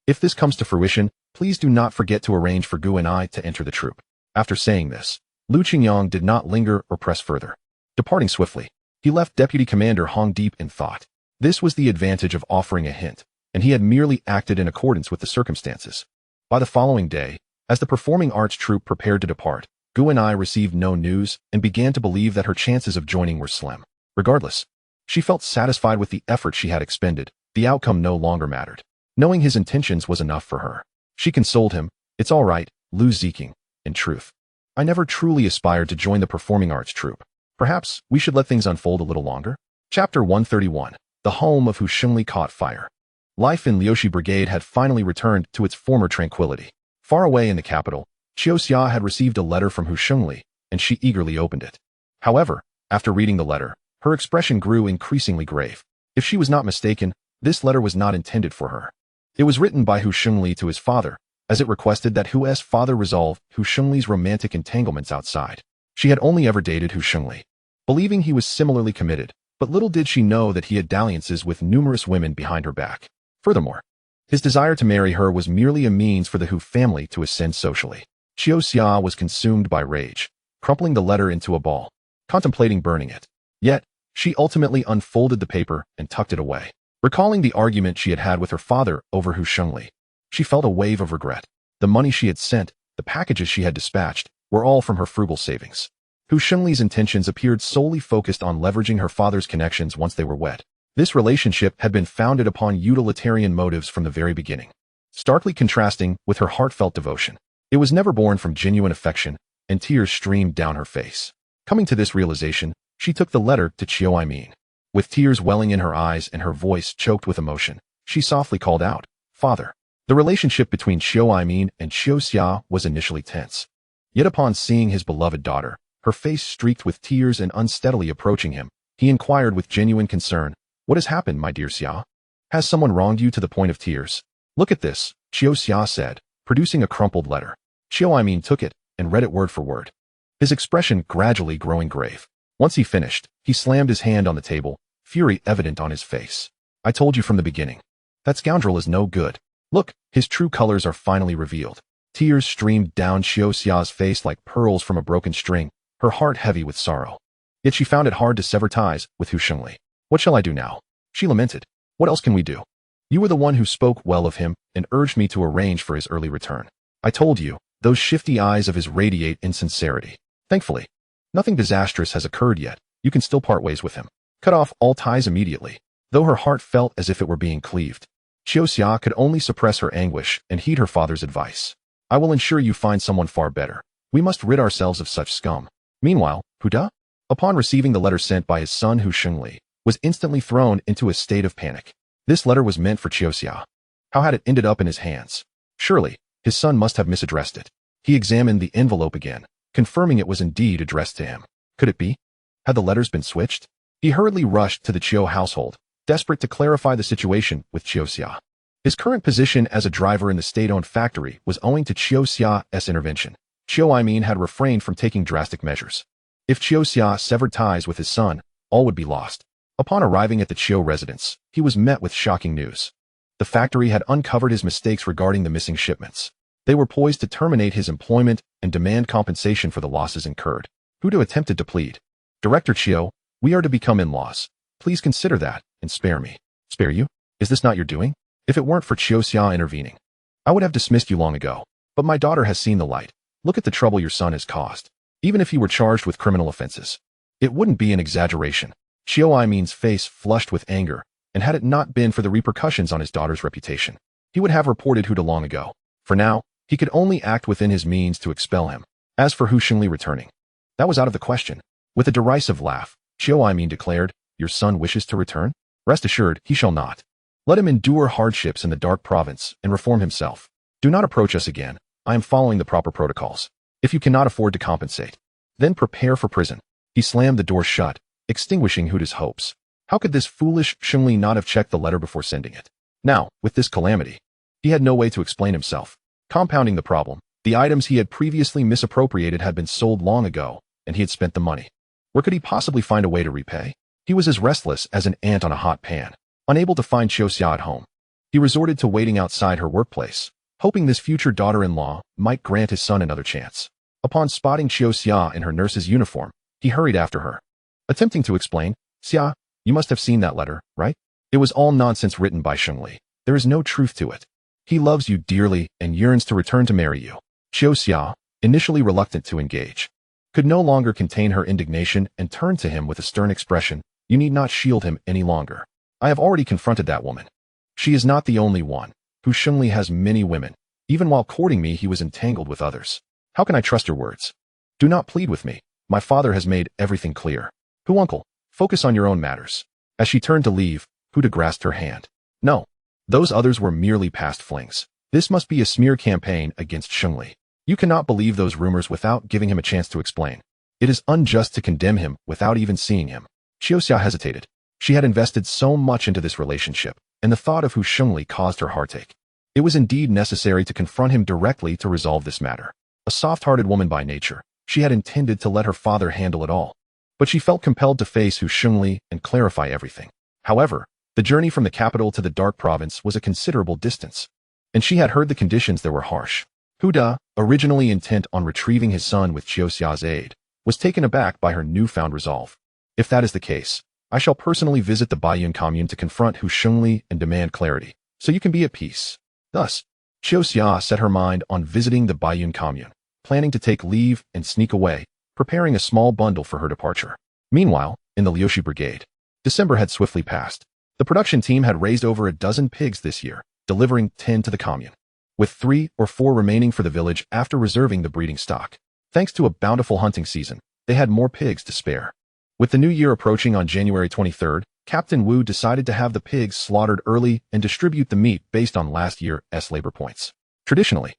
"If this comes to fruition, please do not forget to arrange for Gu and I to enter the troupe." After saying this, Lu Qingyang did not linger or press further. Departing swiftly, he left Deputy Commander Hong deep in thought. This was the advantage of offering a hint, and he had merely acted in accordance with the circumstances. By the following day, as the performing arts troupe prepared to depart, Gu and I received no news and began to believe that her chances of joining were slim. Regardless, she felt satisfied with the effort she had expended. The outcome no longer mattered. Knowing his intentions was enough for her. She consoled him. "It's all right, Lu Ziking. In truth, I never truly aspired to join the performing arts troupe. Perhaps we should let things unfold a little longer." Chapter 131. The home of Hu Shengli caught fire. Life in Liuxi Brigade had finally returned to its former tranquility. Far away in the capital, Qiu Xia had received a letter from Hu Shengli, and she eagerly opened it. However, after reading the letter, her expression grew increasingly grave. If she was not mistaken, this letter was not intended for her. It was written by Hu Shengli to his father, as it requested that Hu's father resolve Hu Shengli's romantic entanglements outside. She had only ever dated Hu Shengli, believing he was similarly committed, but little did she know that he had dalliances with numerous women behind her back. Furthermore, his desire to marry her was merely a means for the Hu family to ascend socially. Qiu Xia was consumed by rage, crumpling the letter into a ball, contemplating burning it. Yet, she ultimately unfolded the paper and tucked it away. Recalling the argument she had had with her father over Hu Shengli, she felt a wave of regret. The money she had sent, the packages she had dispatched, were all from her frugal savings. Hu Shengli's intentions appeared solely focused on leveraging her father's connections once they were wed. This relationship had been founded upon utilitarian motives from the very beginning, starkly contrasting with her heartfelt devotion. It was never born from genuine affection, and tears streamed down her face. Coming to this realization, she took the letter to Qiu Aimin. With tears welling in her eyes and her voice choked with emotion, she softly called out, "Father." The relationship between Qiu Aimin and Qiu Xia was initially tense. Yet upon seeing his beloved daughter, her face streaked with tears and unsteadily approaching him, he inquired with genuine concern, "What has happened, my dear Xia? Has someone wronged you to the point of tears?" "Look at this," Qiu Xia said, producing a crumpled letter. Qiu Aimin took it and read it word for word, his expression gradually growing grave. Once he finished, he slammed his hand on the table, fury evident on his face. "I told you from the beginning. That scoundrel is no good. Look, his true colors are finally revealed." Tears streamed down Qiu Xia's face like pearls from a broken string, her heart heavy with sorrow. Yet she found it hard to sever ties with Hu Shengli. "What shall I do now?" she lamented. "What else can we do? You were the one who spoke well of him and urged me to arrange for his early return. I told you, those shifty eyes of his radiate insincerity. Thankfully, nothing disastrous has occurred yet. You can still part ways with him. Cut off all ties immediately." Though her heart felt as if it were being cleaved, Qiu Xia could only suppress her anguish and heed her father's advice. "I will ensure you find someone far better. We must rid ourselves of such scum." Meanwhile, Hu Da, upon receiving the letter sent by his son Hu Shengli, was instantly thrown into a state of panic. This letter was meant for Qiu Xia. How had it ended up in his hands? Surely, his son must have misaddressed it. He examined the envelope again, confirming it was indeed addressed to him. Could it be? Had the letters been switched? He hurriedly rushed to the Qiu household, desperate to clarify the situation with Qiu Xia. His current position as a driver in the state-owned factory was owing to Qiu Xia's intervention. Qiu Aimin had refrained from taking drastic measures. If Qiu Xia severed ties with his son, all would be lost. Upon arriving at the Qiu residence, he was met with shocking news. The factory had uncovered his mistakes regarding the missing shipments. They were poised to terminate his employment and demand compensation for the losses incurred. Huda attempted to plead. "Director Qiu, we are to become in-laws. Please consider that and spare me." "Spare you? Is this not your doing? If it weren't for Qiu Xia intervening, I would have dismissed you long ago. But my daughter has seen the light. Look at the trouble your son has caused. Even if he were charged with criminal offenses, it wouldn't be an exaggeration." Qiu Aimin's face flushed with anger, and had it not been for the repercussions on his daughter's reputation, he would have reported Huda long ago. For now, he could only act within his means to expel him. As for Hu Shengli returning, that was out of the question. With a derisive laugh, Qiu Aimin declared, "Your son wishes to return? Rest assured, he shall not. Let him endure hardships in the dark province and reform himself. Do not approach us again. I am following the proper protocols. If you cannot afford to compensate, then prepare for prison." He slammed the door shut, extinguishing Huda's hopes. How could this foolish Shengli not have checked the letter before sending it? Now, with this calamity, he had no way to explain himself. Compounding the problem, the items he had previously misappropriated had been sold long ago, and he had spent the money. Where could he possibly find a way to repay? He was as restless as an ant on a hot pan. Unable to find Qiu Xia at home, he resorted to waiting outside her workplace, hoping this future daughter-in-law might grant his son another chance. Upon spotting Qiu Xia in her nurse's uniform, he hurried after her. Attempting to explain, "Xia, you must have seen that letter, right? It was all nonsense written by Shengli. There is no truth to it. He loves you dearly and yearns to return to marry you." Qiu Xia, initially reluctant to engage, could no longer contain her indignation and turned to him with a stern expression. "You need not shield him any longer. I have already confronted that woman. She is not the only one. Hu Shengli has many women. Even while courting me, he was entangled with others. How can I trust your words? Do not plead with me. My father has made everything clear. Hu uncle, focus on your own matters." As she turned to leave, Huda grasped her hand. "No, those others were merely past flings. This must be a smear campaign against Shengli. You cannot believe those rumors without giving him a chance to explain. It is unjust to condemn him without even seeing him." Qiu Xia hesitated. She had invested so much into this relationship, and the thought of Hu Shengli caused her heartache. It was indeed necessary to confront him directly to resolve this matter. A soft-hearted woman by nature, she had intended to let her father handle it all. But she felt compelled to face Hu Shengli and clarify everything. However, the journey from the capital to the dark province was a considerable distance, and she had heard the conditions there were harsh. Huda, originally intent on retrieving his son with Qiu Xia's aid, was taken aback by her newfound resolve. If that is the case, I shall personally visit the Baiyun commune to confront Hu Shengli and demand clarity, so you can be at peace. Thus, Qiu Xia set her mind on visiting the Baiyun commune, planning to take leave and sneak away, preparing a small bundle for her departure. Meanwhile, in the Liushi brigade, December had swiftly passed. The production team had raised over a dozen pigs this year, delivering 10 to the commune, with 3 or 4 remaining for the village after reserving the breeding stock. Thanks to a bountiful hunting season, they had more pigs to spare. With the new year approaching on January 23rd, Captain Wu decided to have the pigs slaughtered early and distribute the meat based on last year's labor points. Traditionally,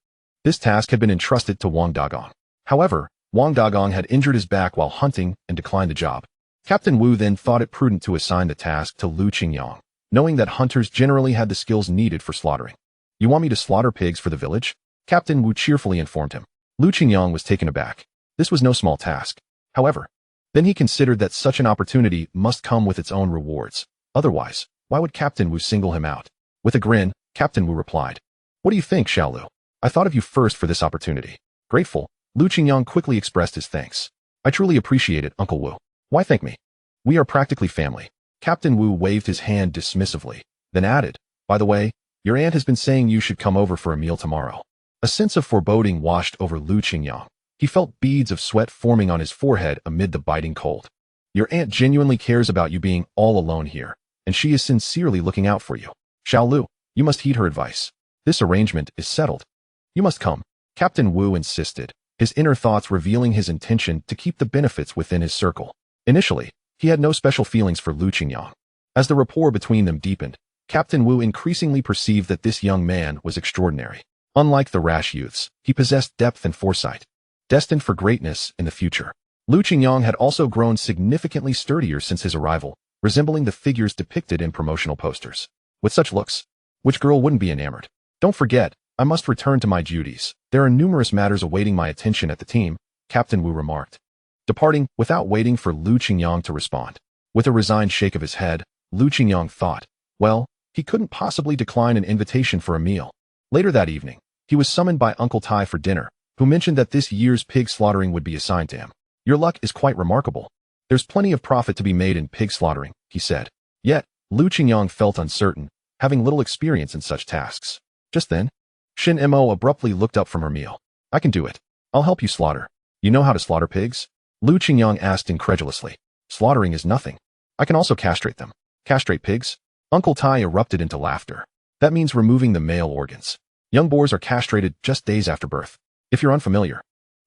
this task had been entrusted to Wang Dagong. However, Wang Dagong had injured his back while hunting and declined the job. Captain Wu then thought it prudent to assign the task to Lu Qingyang, knowing that hunters generally had the skills needed for slaughtering. You want me to slaughter pigs for the village? Captain Wu cheerfully informed him. Lu Qingyang was taken aback. This was no small task. However, then he considered that such an opportunity must come with its own rewards. Otherwise, why would Captain Wu single him out? With a grin, Captain Wu replied, "What do you think, Xiaolu? I thought of you first for this opportunity." Grateful, Lu Qingyang quickly expressed his thanks. "I truly appreciate it, Uncle Wu. Why thank me? We are practically family." Captain Wu waved his hand dismissively, then added, "By the way, your aunt has been saying you should come over for a meal tomorrow." A sense of foreboding washed over Lu Qingyang. He felt beads of sweat forming on his forehead amid the biting cold. "Your aunt genuinely cares about you being all alone here, and she is sincerely looking out for you. Xiaolu, you must heed her advice. This arrangement is settled. You must come." Captain Wu insisted, his inner thoughts revealing his intention to keep the benefits within his circle. Initially, he had no special feelings for Lu Qingyang. As the rapport between them deepened, Captain Wu increasingly perceived that this young man was extraordinary. Unlike the rash youths, he possessed depth and foresight, destined for greatness in the future. Lu Qingyang had also grown significantly sturdier since his arrival, resembling the figures depicted in promotional posters. With such looks, which girl wouldn't be enamored? "Don't forget, I must return to my duties. There are numerous matters awaiting my attention at the team," Captain Wu remarked, departing without waiting for Lu Qingyang to respond. With a resigned shake of his head, Lu Qingyang thought, well, he couldn't possibly decline an invitation for a meal. Later that evening, he was summoned by Uncle Tai for dinner, who mentioned that this year's pig slaughtering would be assigned to him. "Your luck is quite remarkable. There's plenty of profit to be made in pig slaughtering," he said. Yet, Lu Qingyang felt uncertain, having little experience in such tasks. Just then, Shunimo abruptly looked up from her meal. "I can do it. I'll help you slaughter." "You know how to slaughter pigs?" Lu Qingyang asked incredulously. "Slaughtering is nothing. I can also castrate them." "Castrate pigs?" Uncle Tai erupted into laughter. "That means removing the male organs. Young boars are castrated just days after birth. If you're unfamiliar,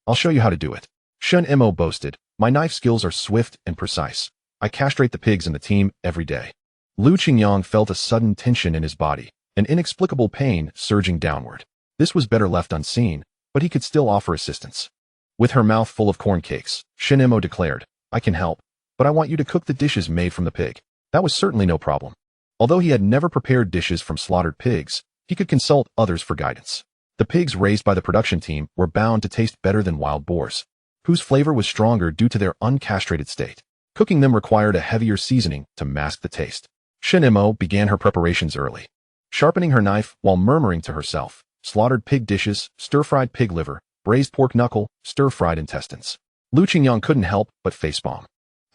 I'll show you how to do it." Shunimo boasted, "My knife skills are swift and precise. I castrate the pigs in the team every day." Lu Qingyang felt a sudden tension in his body, an inexplicable pain surging downward. This was better left unseen, but he could still offer assistance. With her mouth full of corn cakes, Shunimo declared, "I can help, but I want you to cook the dishes made from the pig." That was certainly no problem. Although he had never prepared dishes from slaughtered pigs, he could consult others for guidance. The pigs raised by the production team were bound to taste better than wild boars, whose flavor was stronger due to their uncastrated state. Cooking them required a heavier seasoning to mask the taste. Shunimo began her preparations early, sharpening her knife while murmuring to herself, slaughtered pig dishes, stir-fried pig liver, braised pork knuckle, stir-fried intestines. Lu Qingyang couldn't help but facepalm.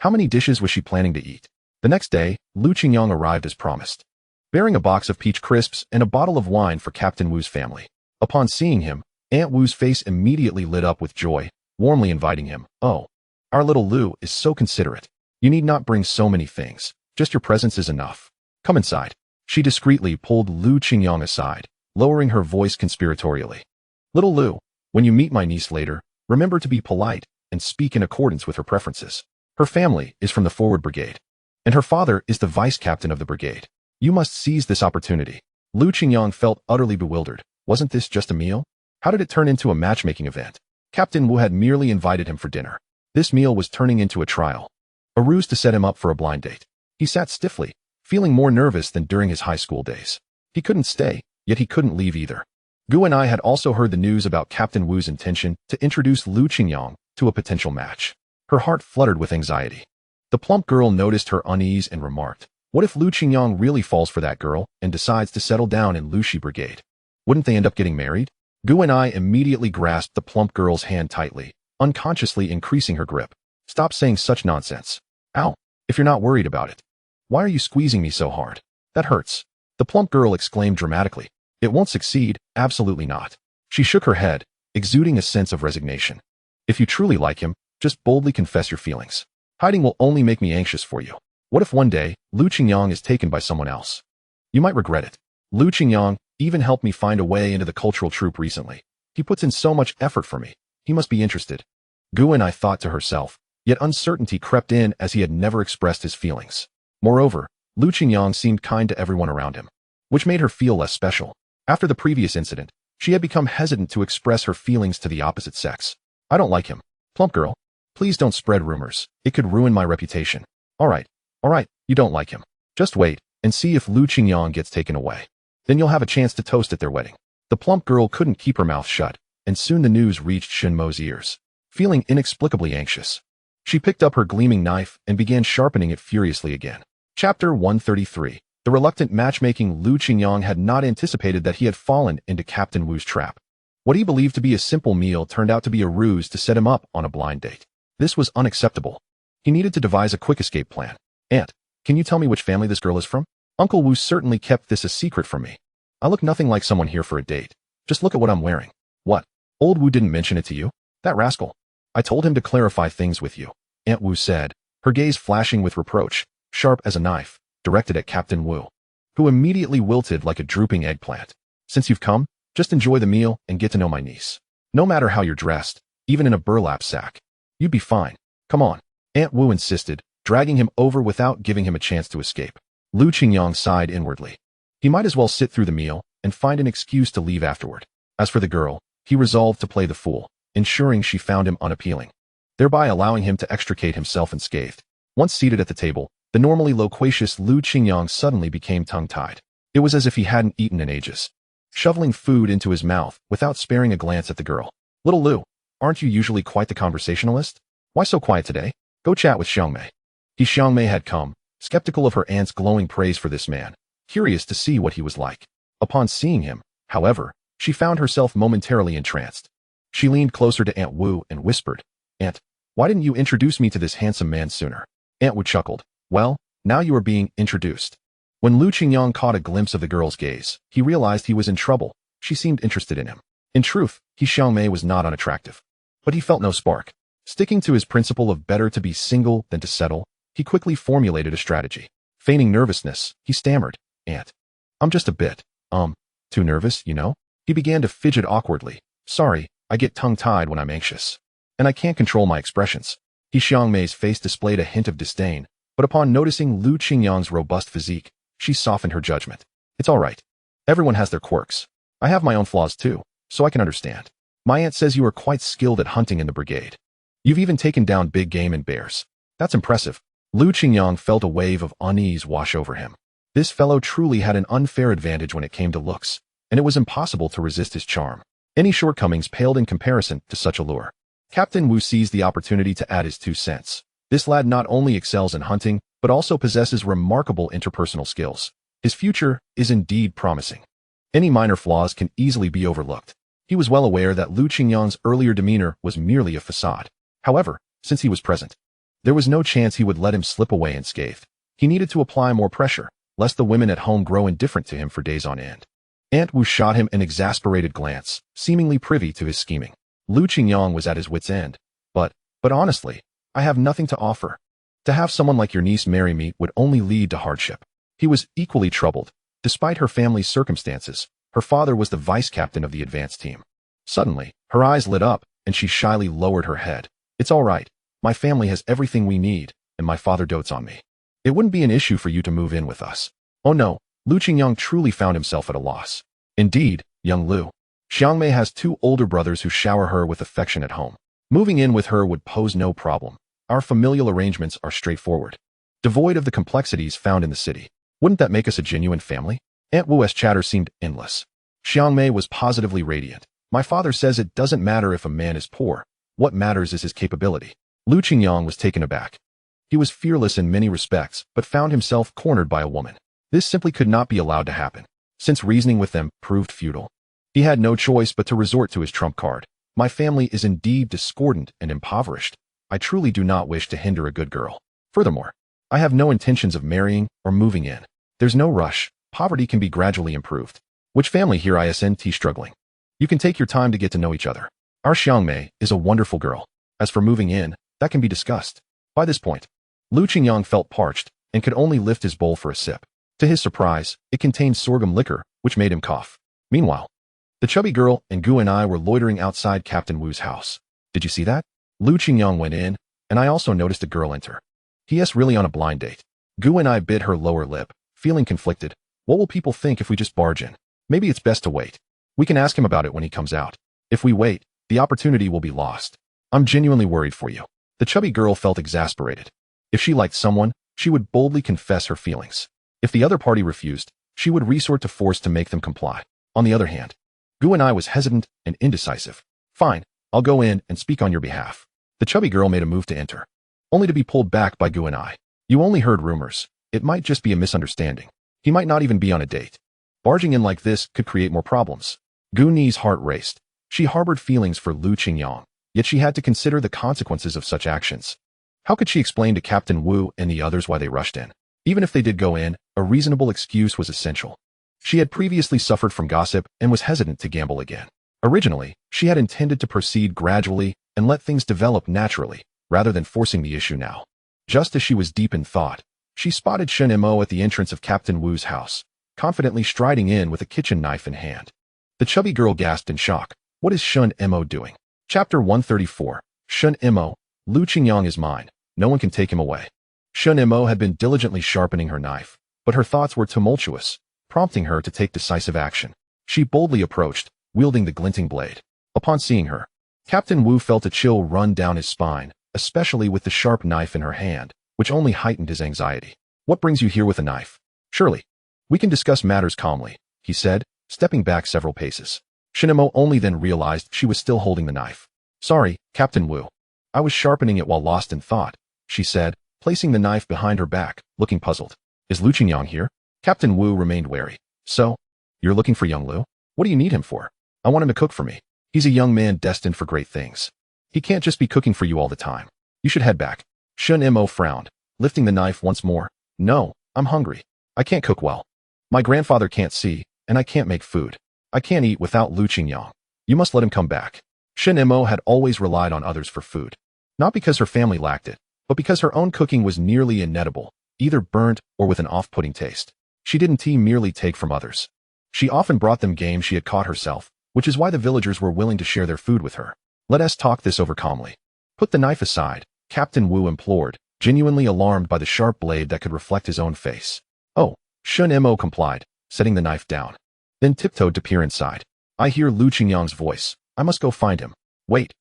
How many dishes was she planning to eat? The next day, Lu Qingyang arrived as promised, bearing a box of peach crisps and a bottle of wine for Captain Wu's family. Upon seeing him, Aunt Wu's face immediately lit up with joy, warmly inviting him. "Oh, our little Lu is so considerate. You need not bring so many things. Just your presence is enough. Come inside." She discreetly pulled Lu Qingyang aside, lowering her voice conspiratorially. "Little Lu, when you meet my niece later, remember to be polite and speak in accordance with her preferences. Her family is from the forward brigade, and her father is the vice captain of the brigade. You must seize this opportunity." Lu Qingyang felt utterly bewildered. Wasn't this just a meal? How did it turn into a matchmaking event? Captain Wu had merely invited him for dinner. This meal was turning into a trial, a ruse to set him up for a blind date. He sat stiffly, feeling more nervous than during his high school days. He couldn't stay, yet he couldn't leave either. Gu and I had also heard the news about Captain Wu's intention to introduce Lu Qingyang to a potential match. Her heart fluttered with anxiety. The plump girl noticed her unease and remarked, "What if Lu Qingyang really falls for that girl and decides to settle down in Lushi Brigade? Wouldn't they end up getting married?" Gu and I immediately grasped the plump girl's hand tightly, unconsciously increasing her grip. "Stop saying such nonsense." "Ow." if you're not worried about it. Why are you squeezing me so hard? That hurts. The plump girl exclaimed dramatically. It won't succeed, absolutely not. She shook her head, exuding a sense of resignation. If you truly like him, just boldly confess your feelings. Hiding will only make me anxious for you. What if one day, Lu Qingyang is taken by someone else? You might regret it. Lu Qingyang even helped me find a way into the cultural troupe recently. He puts in so much effort for me. He must be interested. Gu and I thought to herself, yet uncertainty crept in as he had never expressed his feelings. Moreover, Lu Qingyang seemed kind to everyone around him, which made her feel less special. After the previous incident, she had become hesitant to express her feelings to the opposite sex. I don't like him. Plump girl, please don't spread rumors. It could ruin my reputation. All right, you don't like him. Just wait and see if Lu Qingyang gets taken away. Then you'll have a chance to toast at their wedding. The plump girl couldn't keep her mouth shut, and soon the news reached Shunimo's ears. Feeling inexplicably anxious, she picked up her gleaming knife and began sharpening it furiously again. Chapter 133. The reluctant matchmaking. Lu Qingyang had not anticipated that he had fallen into Captain Wu's trap. What he believed to be a simple meal turned out to be a ruse to set him up on a blind date. This was unacceptable. He needed to devise a quick escape plan. Aunt, can you tell me which family this girl is from? Uncle Wu certainly kept this a secret from me. I look nothing like someone here for a date. Just look at what I'm wearing. What? Old Wu didn't mention it to you? That rascal. I told him to clarify things with you, Aunt Wu said, her gaze flashing with reproach, sharp as a knife, directed at Captain Wu, who immediately wilted like a drooping eggplant. Since you've come, just enjoy the meal and get to know my niece. No matter how you're dressed, even in a burlap sack, you'd be fine. Come on, Aunt Wu insisted, dragging him over without giving him a chance to escape. Lu Qingyang sighed inwardly. He might as well sit through the meal and find an excuse to leave afterward. As for the girl, he resolved to play the fool, ensuring she found him unappealing, thereby allowing him to extricate himself unscathed. Once seated at the table, the normally loquacious Lu Qingyang suddenly became tongue-tied. It was as if he hadn't eaten in ages, shoveling food into his mouth without sparing a glance at the girl. Little Lu, aren't you usually quite the conversationalist? Why so quiet today? Go chat with Xiangmei. Xiangmei had come, skeptical of her aunt's glowing praise for this man, curious to see what he was like. Upon seeing him, however, she found herself momentarily entranced. She leaned closer to Aunt Wu and whispered, Aunt, why didn't you introduce me to this handsome man sooner? Aunt Wu chuckled. Well, now you are being introduced. When Lu Qingyang caught a glimpse of the girl's gaze, he realized he was in trouble. She seemed interested in him. In truth, Xiangmei was not unattractive. But he felt no spark. Sticking to his principle of better to be single than to settle, he quickly formulated a strategy. Feigning nervousness, he stammered, Aunt, I'm just a bit, too nervous, you know? He began to fidget awkwardly. Sorry, I get tongue-tied when I'm anxious. And I can't control my expressions. Xiangmei's face displayed a hint of disdain, but upon noticing Lu Qingyang's robust physique, she softened her judgment. It's all right. Everyone has their quirks. I have my own flaws too, so I can understand. My aunt says you are quite skilled at hunting in the brigade. You've even taken down big game and bears. That's impressive. Lu Qingyang felt a wave of unease wash over him. This fellow truly had an unfair advantage when it came to looks, and it was impossible to resist his charm. Any shortcomings paled in comparison to such allure. Captain Wu seized the opportunity to add his 2 cents. This lad not only excels in hunting, but also possesses remarkable interpersonal skills. His future is indeed promising. Any minor flaws can easily be overlooked. He was well aware that Lu Qingyang's earlier demeanor was merely a facade. However, since he was present, there was no chance he would let him slip away unscathed. He needed to apply more pressure, lest the women at home grow indifferent to him for days on end. Aunt Wu shot him an exasperated glance, seemingly privy to his scheming. Lu Qingyang was at his wit's end. But honestly, I have nothing to offer. To have someone like your niece marry me would only lead to hardship. He was equally troubled. Despite her family's circumstances, her father was the vice captain of the advance team. Suddenly, her eyes lit up, and she shyly lowered her head. It's all right. My family has everything we need, and my father dotes on me. It wouldn't be an issue for you to move in with us. Oh no, Lu Qingyang truly found himself at a loss. Indeed, young Lu. Xiangmei has 2 older brothers who shower her with affection at home. Moving in with her would pose no problem. Our familial arrangements are straightforward, devoid of the complexities found in the city. Wouldn't that make us a genuine family? Aunt Wu's chatter seemed endless. Xiangmei was positively radiant. My father says it doesn't matter if a man is poor. What matters is his capability. Lu Qingyang was taken aback. He was fearless in many respects, but found himself cornered by a woman. This simply could not be allowed to happen, since reasoning with them proved futile. He had no choice but to resort to his trump card. My family is indeed discordant and impoverished. I truly do not wish to hinder a good girl. Furthermore, I have no intentions of marrying or moving in. There's no rush. Poverty can be gradually improved. Which family here isn't struggling? You can take your time to get to know each other. Our Xiangmei is a wonderful girl. As for moving in, that can be discussed. By this point, Lu Qingyang felt parched and could only lift his bowl for a sip. To his surprise, it contained sorghum liquor, which made him cough. Meanwhile, the chubby girl and Gu and I were loitering outside Captain Wu's house. Did you see that? Lu Qingyang went in, and I also noticed a girl enter. He.S. really on a blind date. Gu and I bit her lower lip, feeling conflicted. What will people think if we just barge in? Maybe it's best to wait. We can ask him about it when he comes out. If we wait, the opportunity will be lost. I'm genuinely worried for you. The chubby girl felt exasperated. If she liked someone, she would boldly confess her feelings. If the other party refused, she would resort to force to make them comply. On the other hand, Gu and I was hesitant and indecisive. Fine, I'll go in and speak on your behalf. The chubby girl made a move to enter, only to be pulled back by Gu and I. You only heard rumors. It might just be a misunderstanding. He might not even be on a date. Barging in like this could create more problems. Gu Ni's heart raced. She harbored feelings for Lu Qingyang, yet she had to consider the consequences of such actions. How could she explain to Captain Wu and the others why they rushed in? Even if they did go in, a reasonable excuse was essential. She had previously suffered from gossip and was hesitant to gamble again. Originally, she had intended to proceed gradually and let things develop naturally, rather than forcing the issue now. Just as she was deep in thought, she spotted Shunimo at the entrance of Captain Wu's house, confidently striding in with a kitchen knife in hand. The chubby girl gasped in shock. What is Shunimo doing? Chapter 134. Shunimo. Lu Qingyang is mine. No one can take him away. Shunimo had been diligently sharpening her knife, but her thoughts were tumultuous, prompting her to take decisive action. She boldly approached, wielding the glinting blade. Upon seeing her, Captain Wu felt a chill run down his spine, especially with the sharp knife in her hand, which only heightened his anxiety. What brings you here with a knife? Surely, we can discuss matters calmly, he said, stepping back several paces. Shunimo only then realized she was still holding the knife. Sorry, Captain Wu. I was sharpening it while lost in thought, she said, placing the knife behind her back, looking puzzled. Is Lu Qingyang here? Captain Wu remained wary. So, you're looking for young Lu? What do you need him for? I want him to cook for me. He's a young man destined for great things. He can't just be cooking for you all the time. You should head back. Shunimo frowned, lifting the knife once more. No, I'm hungry. I can't cook well. My grandfather can't see, and I can't make food. I can't eat without Lu Qingyang. You must let him come back. Shunimo had always relied on others for food. Not because her family lacked it, but because her own cooking was nearly inedible, either burnt or with an off-putting taste. She didn't merely take from others. She often brought them game she had caught herself, which is why the villagers were willing to share their food with her. Let us talk this over calmly. Put the knife aside, Captain Wu implored, genuinely alarmed by the sharp blade that could reflect his own face. Oh, Shunimo complied, setting the knife down. Then tiptoed to peer inside. I hear Lu Qingyang's voice. I must go find him. Wait,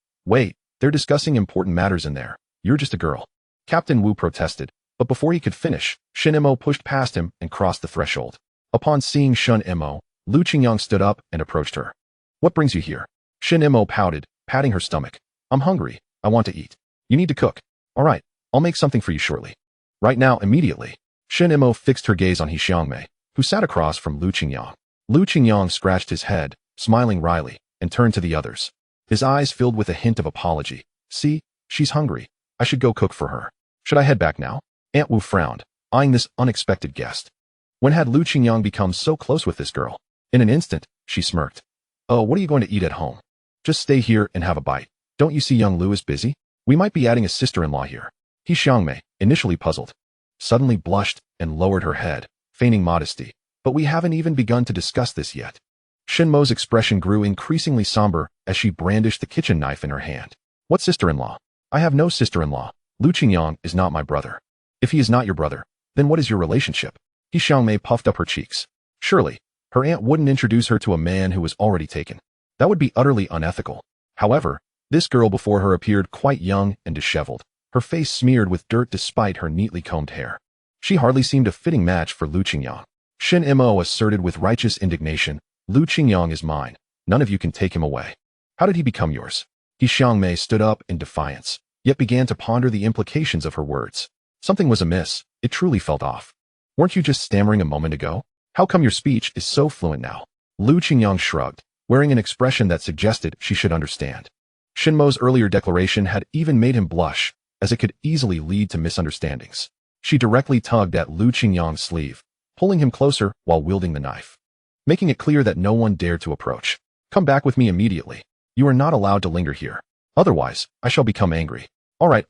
they're discussing important matters in there. You're just a girl. Captain Wu protested, but before he could finish, Shunimo pushed past him and crossed the threshold. Upon seeing Shunimo, Lu Qingyang stood up and approached her. What brings you here? Shunimo pouted, patting her stomach. I'm hungry. I want to eat. You need to cook. All right, I'll make something for you shortly. Right now, immediately. Shunimo fixed her gaze on Xiangmei, who sat across from Lu Qingyang. Lu Qingyang scratched his head, smiling wryly, and turned to the others. His eyes filled with a hint of apology. See, she's hungry. I should go cook for her. Should I head back now? Aunt Wu frowned, eyeing this unexpected guest. When had Lu Qingyang become so close with this girl? In an instant, she smirked. Oh, what are you going to eat at home? Just stay here and have a bite. Don't you see young Lu is busy? We might be adding a sister-in-law here. Xiangmei, initially puzzled, suddenly blushed and lowered her head, feigning modesty. But we haven't even begun to discuss this yet. Shinmo's expression grew increasingly somber as she brandished the kitchen knife in her hand. What sister-in-law? I have no sister-in-law. Lu Qingyang is not my brother. If he is not your brother, then what is your relationship? Xiangmei puffed up her cheeks. Surely, her aunt wouldn't introduce her to a man who was already taken. That would be utterly unethical. However, this girl before her appeared quite young and disheveled, her face smeared with dirt despite her neatly combed hair. She hardly seemed a fitting match for Lu Qingyang. Shunimo asserted with righteous indignation, Lu Qingyang is mine. None of you can take him away. How did he become yours? Xiangmei stood up in defiance, yet began to ponder the implications of her words. Something was amiss. It truly felt off. Weren't you just stammering a moment ago? How come your speech is so fluent now? Lu Qingyang shrugged, wearing an expression that suggested she should understand. Shinmo's earlier declaration had even made him blush, as it could easily lead to misunderstandings. She directly tugged at Lu Qingyang's sleeve, pulling him closer while wielding the knife, making it clear that no one dared to approach. Come back with me immediately. You are not allowed to linger here. Otherwise, I shall become angry. All right.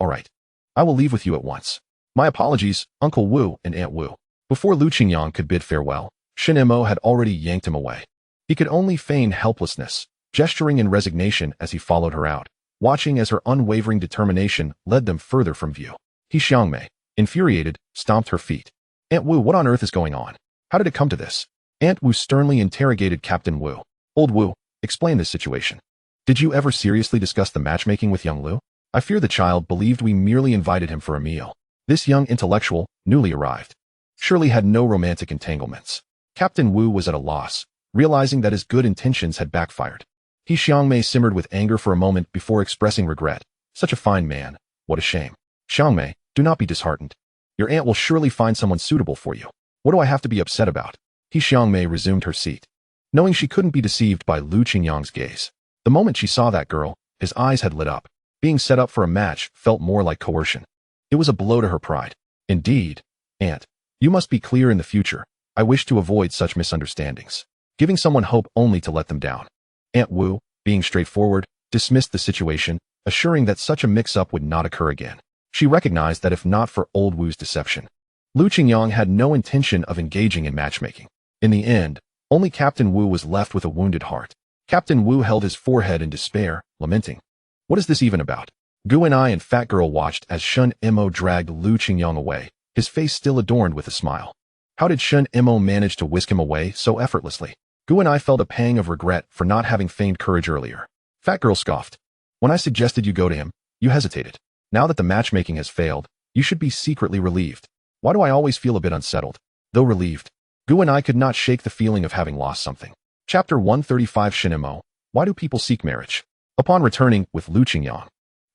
I will leave with you at once. My apologies, Uncle Wu and Aunt Wu. Before Lu Qingyang could bid farewell, Shunimo had already yanked him away. He could only feign helplessness, gesturing in resignation as he followed her out, watching as her unwavering determination led them further from view. Xiangmei, infuriated, stomped her feet. Aunt Wu, what on earth is going on? How did it come to this? Aunt Wu sternly interrogated Captain Wu. Old Wu, explain this situation. Did you ever seriously discuss the matchmaking with young Lu? I fear the child believed we merely invited him for a meal. This young intellectual, newly arrived, surely had no romantic entanglements. Captain Wu was at a loss, realizing that his good intentions had backfired. Xiangmei simmered with anger for a moment before expressing regret. Such a fine man. What a shame. Xiangmei, do not be disheartened. Your aunt will surely find someone suitable for you. What do I have to be upset about? Xiangmei resumed her seat, knowing she couldn't be deceived by Lu Qingyang's gaze. The moment she saw that girl, his eyes had lit up. Being set up for a match felt more like coercion. It was a blow to her pride. Indeed, Aunt, you must be clear in the future. I wish to avoid such misunderstandings. Giving someone hope only to let them down. Aunt Wu, being straightforward, dismissed the situation, assuring that such a mix-up would not occur again. She recognized that if not for old Wu's deception, Lu Qingyang had no intention of engaging in matchmaking. In the end, only Captain Wu was left with a wounded heart. Captain Wu held his forehead in despair, lamenting. What is this even about? Gu and I and Fat Girl watched as Shunimo dragged Lu Qingyang away, his face still adorned with a smile. How did Shunimo manage to whisk him away so effortlessly? Gu and I felt a pang of regret for not having feigned courage earlier. Fat Girl scoffed. When I suggested you go to him, you hesitated. Now that the matchmaking has failed, you should be secretly relieved. Why do I always feel a bit unsettled? Though relieved, Gu and I could not shake the feeling of having lost something. Chapter 135 Shunimo. Why do people seek marriage? Upon returning with Lu Qingyang,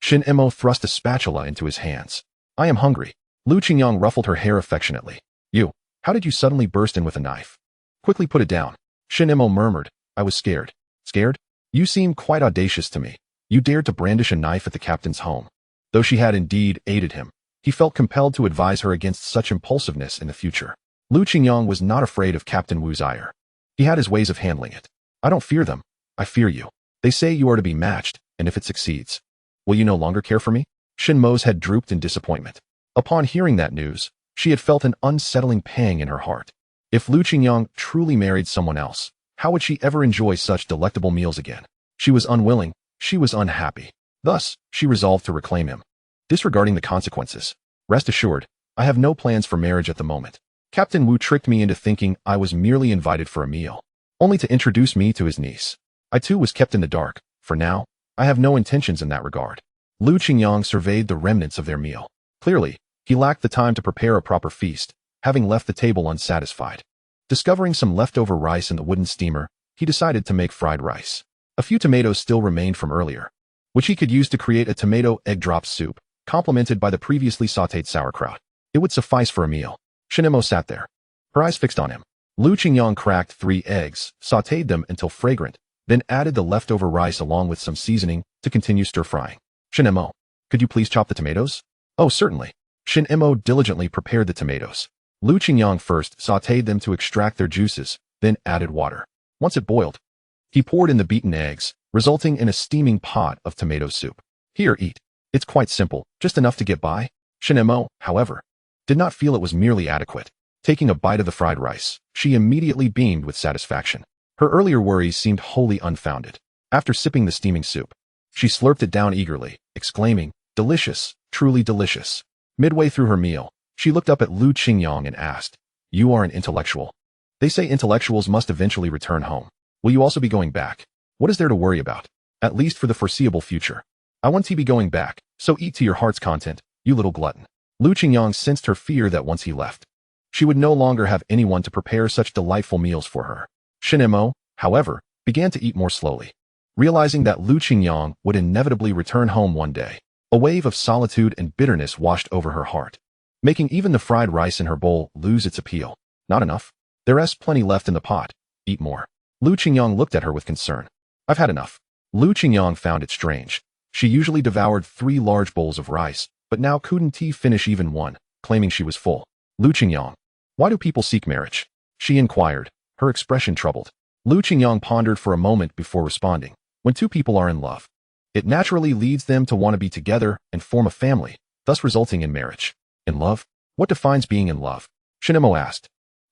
Shunimo thrust a spatula into his hands. I am hungry. Lu Qingyang ruffled her hair affectionately. You, how did you suddenly burst in with a knife? Quickly put it down. Shunimo murmured. I was scared. Scared? You seem quite audacious to me. You dared to brandish a knife at the captain's home. Though she had indeed aided him, he felt compelled to advise her against such impulsiveness in the future. Lu Qingyang was not afraid of Captain Wu's ire. He had his ways of handling it. I don't fear them. I fear you. They say you are to be matched, and if it succeeds, will you no longer care for me? Shunimo's head drooped in disappointment. Upon hearing that news, she had felt an unsettling pang in her heart. If Lu Qingyang truly married someone else, how would she ever enjoy such delectable meals again? She was unwilling, she was unhappy. Thus, she resolved to reclaim him. Disregarding the consequences. Rest assured, I have no plans for marriage at the moment. Captain Wu tricked me into thinking I was merely invited for a meal, only to introduce me to his niece. I too was kept in the dark. For now, I have no intentions in that regard. Lu Qingyang surveyed the remnants of their meal. Clearly, he lacked the time to prepare a proper feast, having left the table unsatisfied. Discovering some leftover rice in the wooden steamer, he decided to make fried rice. A few tomatoes still remained from earlier, which he could use to create a tomato egg drop soup, complemented by the previously sautéed sauerkraut. It would suffice for a meal. Shunimo sat there, her eyes fixed on him. Lu Qingyang cracked 3 eggs, sautéed them until fragrant, then added the leftover rice along with some seasoning to continue stir-frying. Shunimo, could you please chop the tomatoes? Oh, certainly. Shunimo diligently prepared the tomatoes. Lu Qingyang first sautéed them to extract their juices, then added water. Once it boiled, he poured in the beaten eggs, resulting in a steaming pot of tomato soup. Here, eat. It's quite simple, just enough to get by. Shunimo, however, did not feel it was merely adequate. Taking a bite of the fried rice, she immediately beamed with satisfaction. Her earlier worries seemed wholly unfounded. After sipping the steaming soup, she slurped it down eagerly, exclaiming, delicious, truly delicious. Midway through her meal, she looked up at Lu Qingyang and asked, You are an intellectual. They say intellectuals must eventually return home. Will you also be going back? What is there to worry about? At least for the foreseeable future. I want to be going back, so eat to your heart's content, you little glutton. Lu Qingyang sensed her fear that once he left, she would no longer have anyone to prepare such delightful meals for her. Shunimo, however, began to eat more slowly. Realizing that Lu Qingyang would inevitably return home one day, a wave of solitude and bitterness washed over her heart, making even the fried rice in her bowl lose its appeal. Not enough? There's plenty left in the pot. Eat more. Lu Qingyang looked at her with concern. I've had enough. Lu Qingyang found it strange. She usually devoured 3 large bowls of rice, but now couldn't finish even one. claiming she was full. Lu Qingyang. Why do people seek marriage? She inquired, her expression troubled. Lu Qingyang pondered for a moment before responding. When two people are in love, it naturally leads them to want to be together and form a family, thus resulting in marriage. In love? What defines being in love? Shunimo asked.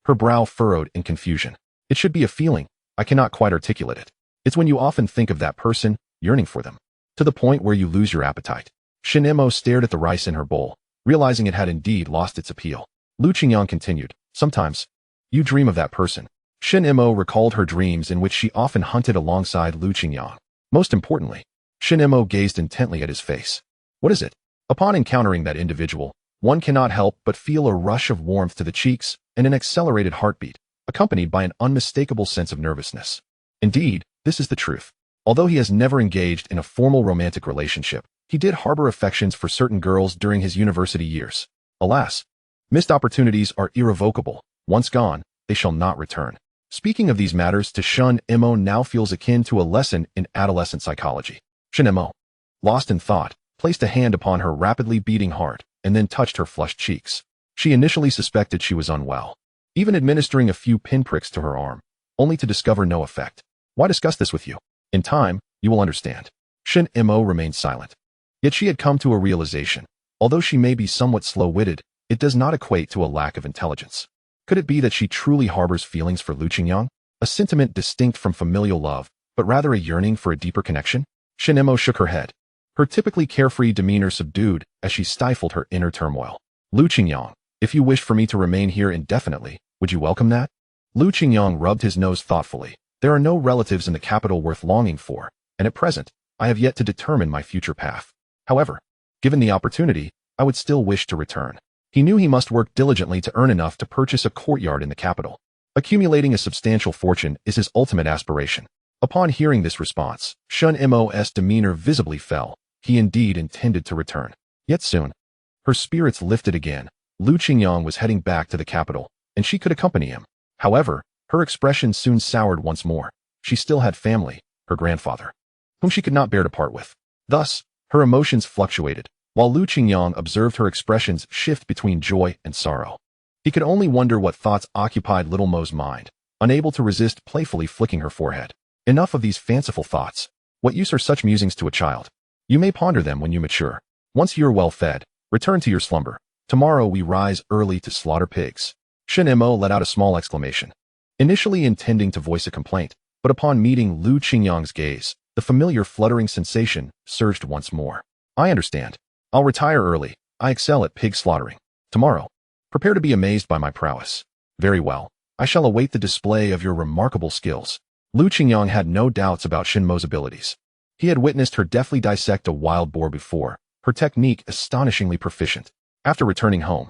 Her brow furrowed in confusion. It should be a feeling. I cannot quite articulate it. It's when you often think of that person, yearning for them, to the point where you lose your appetite. Shunimo stared at the rice in her bowl, realizing it had indeed lost its appeal. Lu Qingyang continued, sometimes, you dream of that person. Shunimo recalled her dreams in which she often hunted alongside Lu Qingyang. Most importantly, Shunimo gazed intently at his face. What is it? Upon encountering that individual, one cannot help but feel a rush of warmth to the cheeks and an accelerated heartbeat, accompanied by an unmistakable sense of nervousness. Indeed, this is the truth. Although he has never engaged in a formal romantic relationship, he did harbor affections for certain girls during his university years. Alas, missed opportunities are irrevocable. Once gone, they shall not return. Speaking of these matters to Shunimo now feels akin to a lesson in adolescent psychology. Shunimo, lost in thought, placed a hand upon her rapidly beating heart and then touched her flushed cheeks. She initially suspected she was unwell, even administering a few pinpricks to her arm, only to discover no effect. Why discuss this with you? In time, you will understand. Shunimo remained silent. Yet she had come to a realization. Although she may be somewhat slow-witted, it does not equate to a lack of intelligence. Could it be that she truly harbors feelings for Lu Qingyang? A sentiment distinct from familial love, but rather a yearning for a deeper connection? Shunimo shook her head, her typically carefree demeanor subdued as she stifled her inner turmoil. Lu Qingyang, if you wish for me to remain here indefinitely, would you welcome that? Lu Qingyang rubbed his nose thoughtfully. There are no relatives in the capital worth longing for, and at present, I have yet to determine my future path. However, given the opportunity, I would still wish to return. He knew he must work diligently to earn enough to purchase a courtyard in the capital. Accumulating a substantial fortune is his ultimate aspiration. Upon hearing this response, Shunimo's demeanor visibly fell. He indeed intended to return. Yet soon, her spirits lifted again. Lu Qingyang was heading back to the capital, and she could accompany him. However, her expression soon soured once more. She still had family, her grandfather, whom she could not bear to part with. Thus, her emotions fluctuated, while Lu Qingyang observed her expressions shift between joy and sorrow. He could only wonder what thoughts occupied little Mo's mind, unable to resist playfully flicking her forehead. Enough of these fanciful thoughts. What use are such musings to a child? You may ponder them when you mature. Once you're well fed, return to your slumber. Tomorrow we rise early to slaughter pigs. Shunimo let out a small exclamation, initially intending to voice a complaint, but upon meeting Lu Qingyang's gaze, the familiar fluttering sensation surged once more. I understand. I'll retire early. I excel at pig slaughtering. Tomorrow, prepare to be amazed by my prowess. Very well. I shall await the display of your remarkable skills. Lu Qingyang had no doubts about Shunimo's abilities. He had witnessed her deftly dissect a wild boar before, her technique astonishingly proficient. After returning home,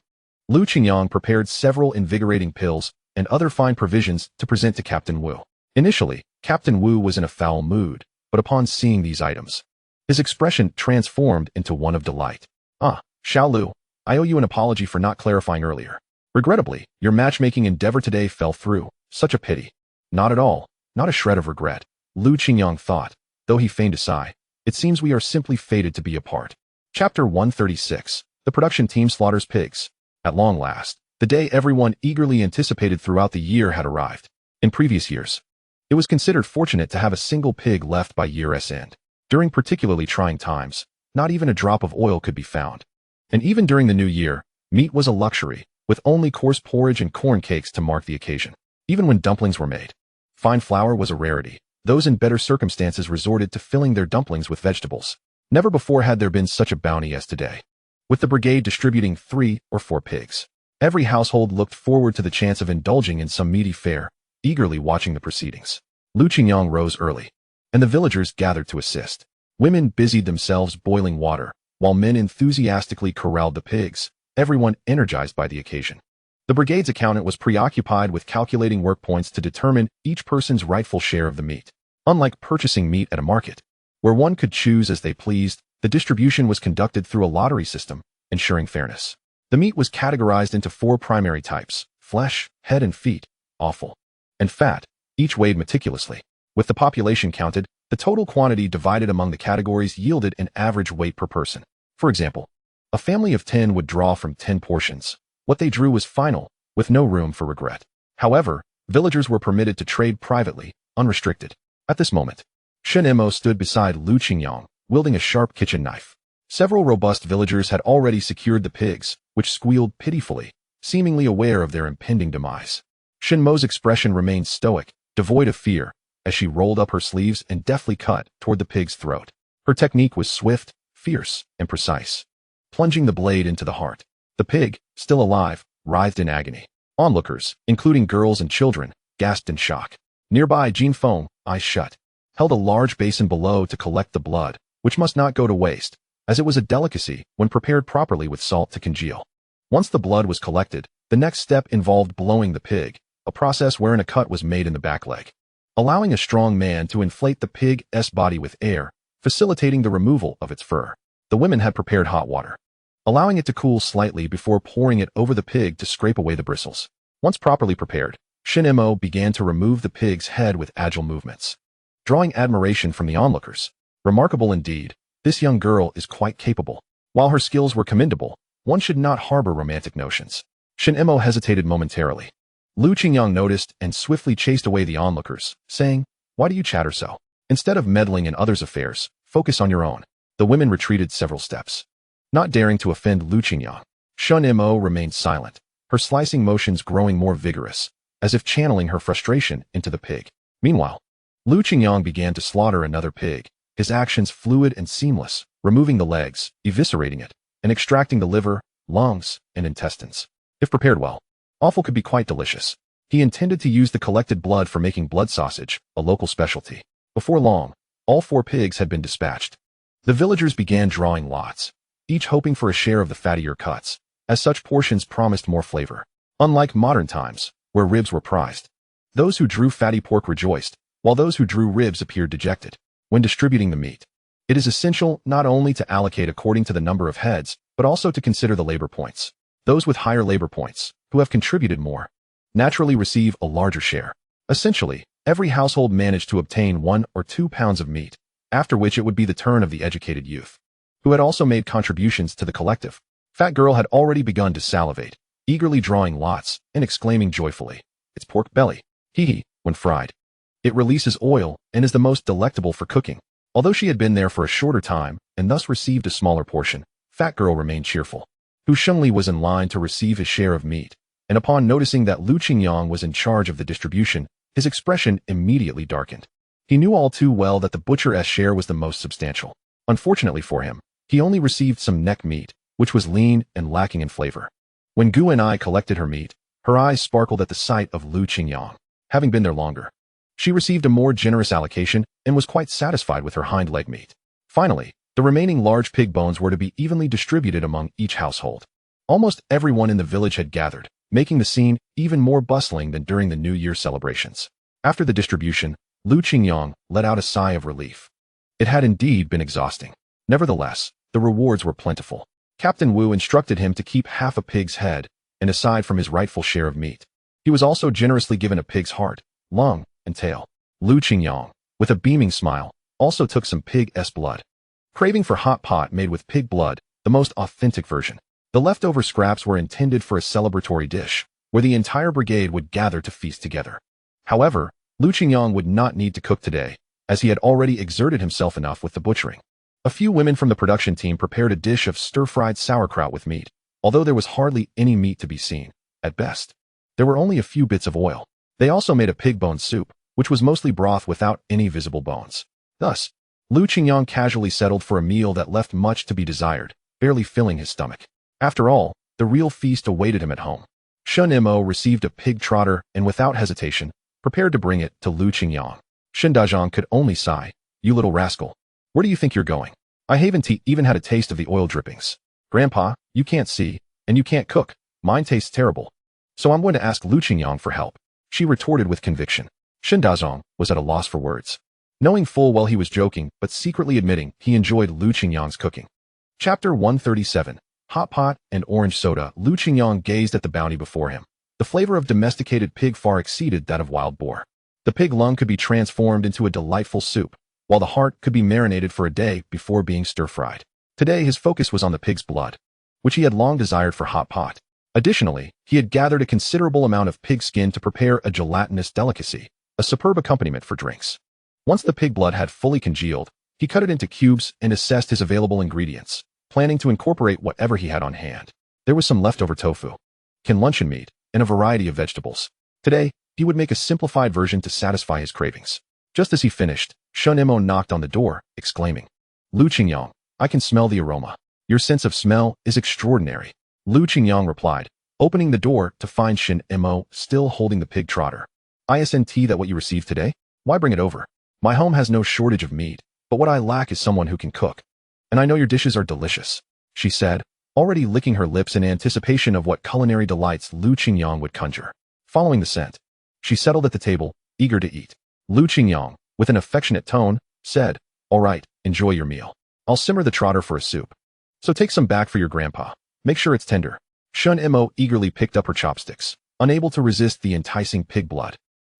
Lu Qingyang prepared several invigorating pills and other fine provisions to present to Captain Wu. Initially, Captain Wu was in a foul mood, but upon seeing these items, his expression transformed into one of delight. Ah, Xiao Lu, I owe you an apology for not clarifying earlier. Regrettably, your matchmaking endeavor today fell through. Such a pity. Not at all. Not a shred of regret. Lu Qingyang thought, though he feigned a sigh. It seems we are simply fated to be apart. Chapter 136. The production team slaughters pigs. At long last, the day everyone eagerly anticipated throughout the year had arrived. In previous years, it was considered fortunate to have a single pig left by year's end. During particularly trying times, not even a drop of oil could be found. And even during the new year, meat was a luxury, with only coarse porridge and corn cakes to mark the occasion. Even when dumplings were made, fine flour was a rarity. Those in better circumstances resorted to filling their dumplings with vegetables. Never before had there been such a bounty as today, with the brigade distributing 3 or 4 pigs. Every household looked forward to the chance of indulging in some meaty fare, eagerly watching the proceedings. Lu Qingyang rose early, and the villagers gathered to assist. Women busied themselves boiling water, while men enthusiastically corralled the pigs, everyone energized by the occasion. The brigade's accountant was preoccupied with calculating work points to determine each person's rightful share of the meat. Unlike purchasing meat at a market, where one could choose as they pleased, the distribution was conducted through a lottery system, ensuring fairness. The meat was categorized into 4 primary types: flesh, head and feet, offal, and fat, each weighed meticulously. With the population counted, the total quantity divided among the categories yielded an average weight per person. For example, A family of 10 would draw from 10 portions. What they drew was final, with no room for regret. However, villagers were permitted to trade privately, unrestricted. At this moment, Shunimo stood beside Lu Qingyang, wielding a sharp kitchen knife. Several robust villagers had already secured the pigs, which squealed pitifully, seemingly aware of their impending demise. Shunimo's expression remained stoic, devoid of fear, as she rolled up her sleeves and deftly cut toward the pig's throat. Her technique was swift, fierce, and precise. Plunging the blade into the heart, the pig, still alive, writhed in agony. Onlookers, including girls and children, gasped in shock. Nearby, Jin Feng, eyes shut, held a large basin below to collect the blood, which must not go to waste, as it was a delicacy when prepared properly with salt to congeal. Once the blood was collected, the next step involved blowing the pig, a process wherein a cut was made in the back leg, allowing a strong man to inflate the pig's body with air, facilitating the removal of its fur. The women had prepared hot water, allowing it to cool slightly before pouring it over the pig to scrape away the bristles. Once properly prepared, Shunimo began to remove the pig's head with agile movements, drawing admiration from the onlookers. Remarkable indeed, this young girl is quite capable. While her skills were commendable, one should not harbor romantic notions. Shunimo hesitated momentarily. Lu Qingyang noticed and swiftly chased away the onlookers, saying, "Why do you chatter so? Instead of meddling in others' affairs, focus on your own." The women retreated several steps, not daring to offend Lu Qingyang. Shunimo remained silent, her slicing motions growing more vigorous, as if channeling her frustration into the pig. Meanwhile, Lu Qingyang began to slaughter another pig, his actions fluid and seamless, removing the legs, eviscerating it, and extracting the liver, lungs, and intestines. If prepared well, offal could be quite delicious. He intended to use the collected blood for making blood sausage, a local specialty. Before long, all 4 pigs had been dispatched. The villagers began drawing lots, each hoping for a share of the fattier cuts, as such portions promised more flavor. Unlike modern times, where ribs were prized, those who drew fatty pork rejoiced, while those who drew ribs appeared dejected. When distributing the meat, it is essential not only to allocate according to the number of heads, but also to consider the labor points. Those with higher labor points, who have contributed more, naturally receive a larger share. Essentially, every household managed to obtain 1 or 2 pounds of meat, after which it would be the turn of the educated youth, who had also made contributions to the collective. Fat girl had already begun to salivate, eagerly drawing lots and exclaiming joyfully, "It's pork belly. Hee hee," when fried. It releases oil and is the most delectable for cooking. Although she had been there for a shorter time and thus received a smaller portion, Fat girl remained cheerful. Hu Shengli was in line to receive his share of meat, and upon noticing that Lu Qingyang was in charge of the distribution, his expression immediately darkened. He knew all too well that the butcher's share was the most substantial. Unfortunately for him, he only received some neck meat, which was lean and lacking in flavor. When Gu and I collected her meat, her eyes sparkled at the sight of Lu Qingyang. Having been there longer, she received a more generous allocation and was quite satisfied with her hind leg meat. Finally, the remaining large pig bones were to be evenly distributed among each household. Almost everyone in the village had gathered, making the scene even more bustling than during the New Year celebrations. After the distribution, Lu Qingyang let out a sigh of relief. It had indeed been exhausting. Nevertheless, the rewards were plentiful. Captain Wu instructed him to keep half a pig's head, and aside from his rightful share of meat, he was also generously given a pig's heart, lung, and tail. Lu Qingyang, with a beaming smile, also took some pig's blood. Craving for hot pot made with pig blood, the most authentic version. The leftover scraps were intended for a celebratory dish, where the entire brigade would gather to feast together. However, Lu Qingyang would not need to cook today, as he had already exerted himself enough with the butchering. A few women from the production team prepared a dish of stir-fried sauerkraut with meat, although there was hardly any meat to be seen. At best, there were only a few bits of oil. They also made a pig bone soup, which was mostly broth without any visible bones. Thus, Lu Qingyang casually settled for a meal that left much to be desired, barely filling his stomach. After all, the real feast awaited him at home. Shunimo received a pig trotter and without hesitation, prepared to bring it to Lu Qingyang. Shindazhang could only sigh, "You little rascal. Where do you think you're going? I haven't even had a taste of the oil drippings. Grandpa, you can't see, and you can't cook. Mine tastes terrible. So I'm going to ask Lu Qingyang for help," she retorted with conviction. Shindazhang was at a loss for words, knowing full well he was joking but secretly admitting he enjoyed Lu Qingyang's cooking. Chapter 137. Hot pot and orange soda. Lu Qingyang gazed at the bounty before him. The flavor of domesticated pig far exceeded that of wild boar. The pig lung could be transformed into a delightful soup, while the heart could be marinated for a day before being stir-fried. Today his focus was on the pig's blood. which he had long desired for hot pot. Additionally, he had gathered a considerable amount of pig skin to prepare a gelatinous delicacy, a superb accompaniment for drinks. Once the pig blood had fully congealed, he cut it into cubes and assessed his available ingredients, planning to incorporate whatever he had on hand. There was some leftover tofu, canned luncheon meat, and a variety of vegetables. Today, he would make a simplified version to satisfy his cravings. Just as he finished, Shunimo knocked on the door, exclaiming, "Lu Qingyang, I can smell the aroma. Your sense of smell is extraordinary." Lu Qingyang replied, opening the door to find Shunimo still holding the pig trotter. "Isn't that what you received today? Why bring it over? My home has no shortage of meat, but what I lack is someone who can cook. And I know your dishes are delicious," she said, already licking her lips in anticipation of what culinary delights Lu Qingyang would conjure. Following the scent, she settled at the table, eager to eat. Lu Qingyang, with an affectionate tone, said, "All right, enjoy your meal. I'll simmer the trotter for a soup. So take some back for your grandpa. Make sure it's tender." Shunimo eagerly picked up her chopsticks, unable to resist the enticing pig blood.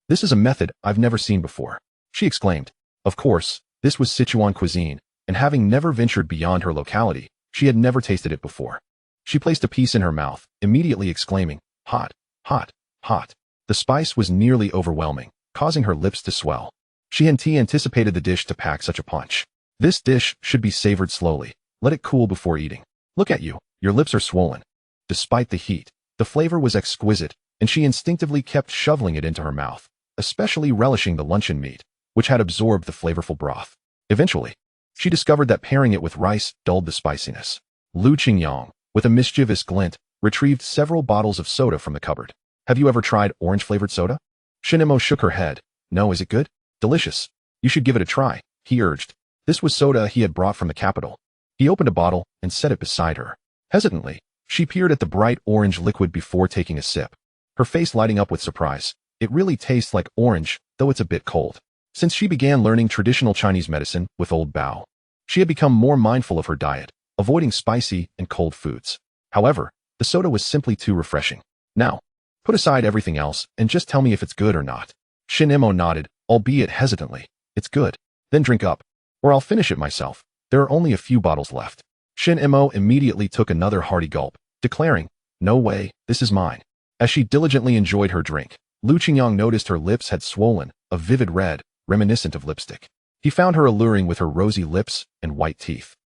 "This is a method I've never seen before," she exclaimed. Of course, this was Sichuan cuisine, and having never ventured beyond her locality, she had never tasted it before. She placed a piece in her mouth, immediately exclaiming, "Hot, hot, hot." The spice was nearly overwhelming, causing her lips to swell. She hadn't anticipated the dish to pack such a punch. This dish should be savored slowly. Let it cool before eating. Look at you, your lips are swollen. Despite the heat, the flavor was exquisite, and she instinctively kept shoveling it into her mouth, especially relishing the luncheon meat, which had absorbed the flavorful broth. Eventually, she discovered that pairing it with rice dulled the spiciness. Lu Qingyang, with a mischievous glint, retrieved several bottles of soda from the cupboard. "Have you ever tried orange-flavored soda?" Shunimo shook her head. "No, is it good?" "Delicious. You should give it a try," he urged. This was soda he had brought from the capital. He opened a bottle and set it beside her. Hesitantly, she peered at the bright orange liquid before taking a sip, her face lighting up with surprise. It really tastes like orange, though it's a bit cold. Since she began learning traditional Chinese medicine with Old Bao, she had become more mindful of her diet, avoiding spicy and cold foods. However, the soda was simply too refreshing. "Now, put aside everything else and just tell me if it's good or not." Shunimo nodded, albeit hesitantly. "It's good. Then drink up, or I'll finish it myself. There are only a few bottles left." Shunimo immediately took another hearty gulp, declaring, "No way, this is mine." As she diligently enjoyed her drink, Lu Qingyang noticed her lips had swollen, a vivid red, reminiscent of lipstick. He found her alluring with her rosy lips and white teeth.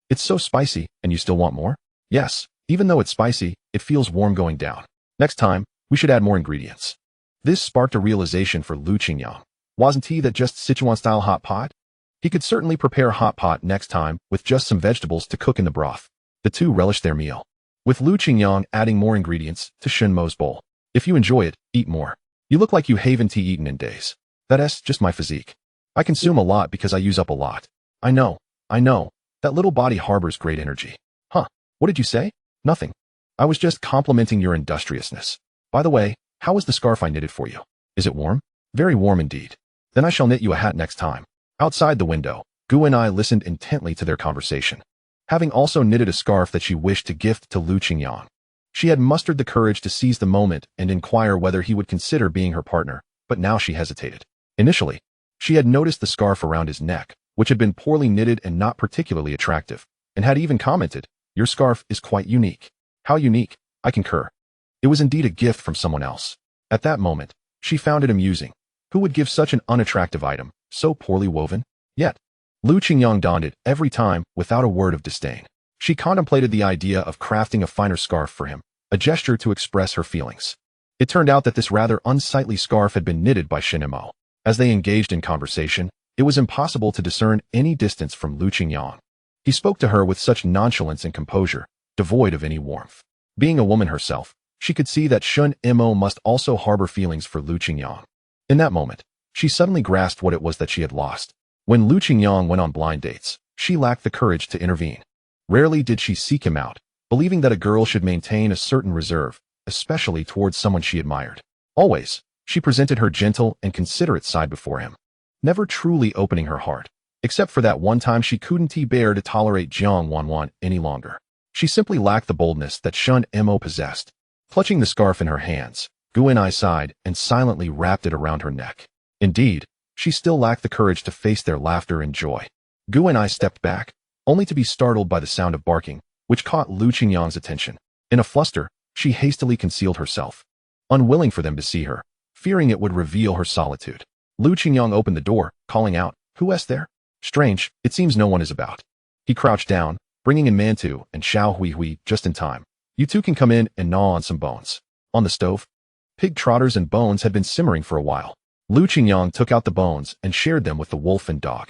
"It's so spicy, and you still want more?" "Yes, even though it's spicy, it feels warm going down. Next time, we should add more ingredients." This sparked a realization for Lu Qingyang. Wasn't he that just Sichuan-style hot pot? He could certainly prepare hot pot next time with just some vegetables to cook in the broth. The two relished their meal, with Lu Qingyang adding more ingredients to Shunimo's bowl. "If you enjoy it, eat more. You look like you haven't eaten in days." "That's just my physique. I consume a lot because I use up a lot." I know. That little body harbors great energy." "Huh, what did you say?" "Nothing. I was just complimenting your industriousness. By the way, how is the scarf I knitted for you? Is it warm?" "Very warm indeed." "Then I shall knit you a hat next time." Outside the window, Gu and I listened intently to their conversation. Having also knitted a scarf that she wished to gift to Lu Qingyang, she had mustered the courage to seize the moment and inquire whether he would consider being her partner, but now she hesitated. Initially, she had noticed the scarf around his neck, which had been poorly knitted and not particularly attractive, and had even commented, "Your scarf is quite unique." "How unique?" "I concur. It was indeed a gift from someone else." At that moment, she found it amusing. Who would give such an unattractive item, so poorly woven? Yet, Lu Qingyang donned it every time without a word of disdain. She contemplated the idea of crafting a finer scarf for him, a gesture to express her feelings. It turned out that this rather unsightly scarf had been knitted by Shunimo. As they engaged in conversation, it was impossible to discern any distance from Lu Qingyang. He spoke to her with such nonchalance and composure, devoid of any warmth. Being a woman herself, she could see that Shunimo must also harbor feelings for Lu Qingyang. In that moment, she suddenly grasped what it was that she had lost. When Lu Qingyang went on blind dates, she lacked the courage to intervene. Rarely did she seek him out, believing that a girl should maintain a certain reserve, especially towards someone she admired. Always, she presented her gentle and considerate side before him, never truly opening her heart, except for that one time she couldn't bear to tolerate Jiang Wanwan any longer. She simply lacked the boldness that Shunimo possessed. Clutching the scarf in her hands, Gu and I sighed and silently wrapped it around her neck. Indeed, she still lacked the courage to face their laughter and joy. Gu and I stepped back, only to be startled by the sound of barking, which caught Lu Qingyang's attention. In a fluster, she hastily concealed herself, unwilling for them to see her, fearing it would reveal her solitude. Lu Qingyang opened the door, calling out, "Who is there?" "Strange, it seems no one is about." He crouched down, bringing in Mantu and Xiao Hui just in time. "You two can come in and gnaw on some bones." On the stove, pig trotters and bones had been simmering for a while. Lu Qingyang took out the bones and shared them with the wolf and dog.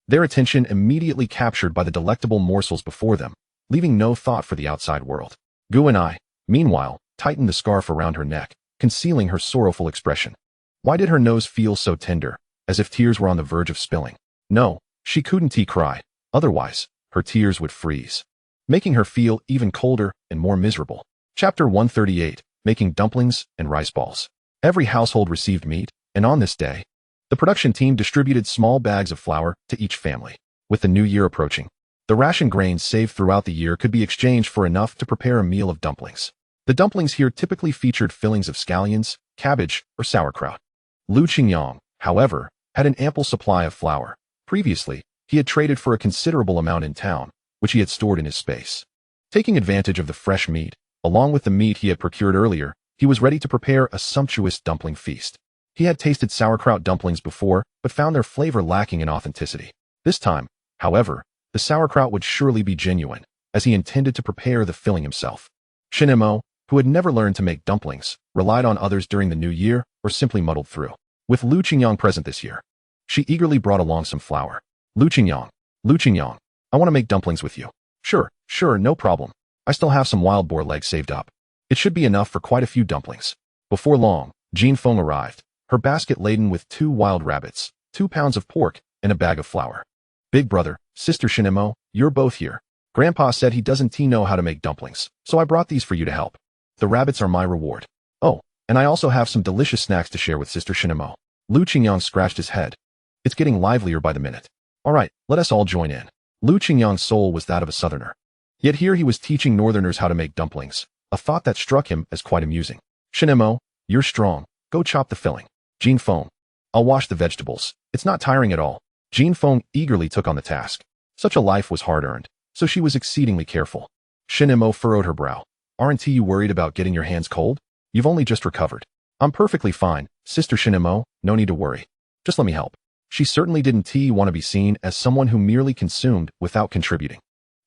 Their attention immediately captured by the delectable morsels before them, leaving no thought for the outside world. Gu and I, meanwhile, tightened the scarf around her neck, concealing her sorrowful expression. Why did her nose feel so tender, as if tears were on the verge of spilling? No, she couldn't cry, otherwise, her tears would freeze, making her feel even colder and more miserable. Chapter 138, Making Dumplings and Rice Balls. Every household received meat, and on this day, the production team distributed small bags of flour to each family. With the new year approaching, the ration grains saved throughout the year could be exchanged for enough to prepare a meal of dumplings. The dumplings here typically featured fillings of scallions, cabbage, or sauerkraut. Lu Qingyang, however, had an ample supply of flour. Previously, he had traded for a considerable amount in town, which he had stored in his space. Taking advantage of the fresh meat, along with the meat he had procured earlier, he was ready to prepare a sumptuous dumpling feast. He had tasted sauerkraut dumplings before, but found their flavor lacking in authenticity. This time, however, the sauerkraut would surely be genuine, as he intended to prepare the filling himself. Shunimo, who had never learned to make dumplings, relied on others during the new year or simply muddled through. With Lu Qingyang present this year, she eagerly brought along some flour. Lu Qingyang, I want to make dumplings with you." Sure, no problem. I still have some wild boar legs saved up. It should be enough for quite a few dumplings." Before long, Jean Feng arrived, her basket laden with 2 wild rabbits, 2 pounds of pork, and a bag of flour. "Big brother, sister Shunimo, you're both here. Grandpa said he doesn't know how to make dumplings, so I brought these for you to help. The rabbits are my reward. Oh, and I also have some delicious snacks to share with sister Shunimo." Lu Qingyang scratched his head. "It's getting livelier by the minute. All right, let us all join in." Lu Qingyang's soul was that of a southerner. Yet here he was teaching northerners how to make dumplings, a thought that struck him as quite amusing. "Shunimo, you're strong. Go chop the filling." "Jean Feng, I'll wash the vegetables. It's not tiring at all." Jean Feng eagerly took on the task. Such a life was hard-earned, so she was exceedingly careful. Shunimo furrowed her brow. "Aren't you worried about getting your hands cold? You've only just recovered." "I'm perfectly fine, sister Shunimo, no need to worry. Just let me help." She certainly didn't want to be seen as someone who merely consumed without contributing.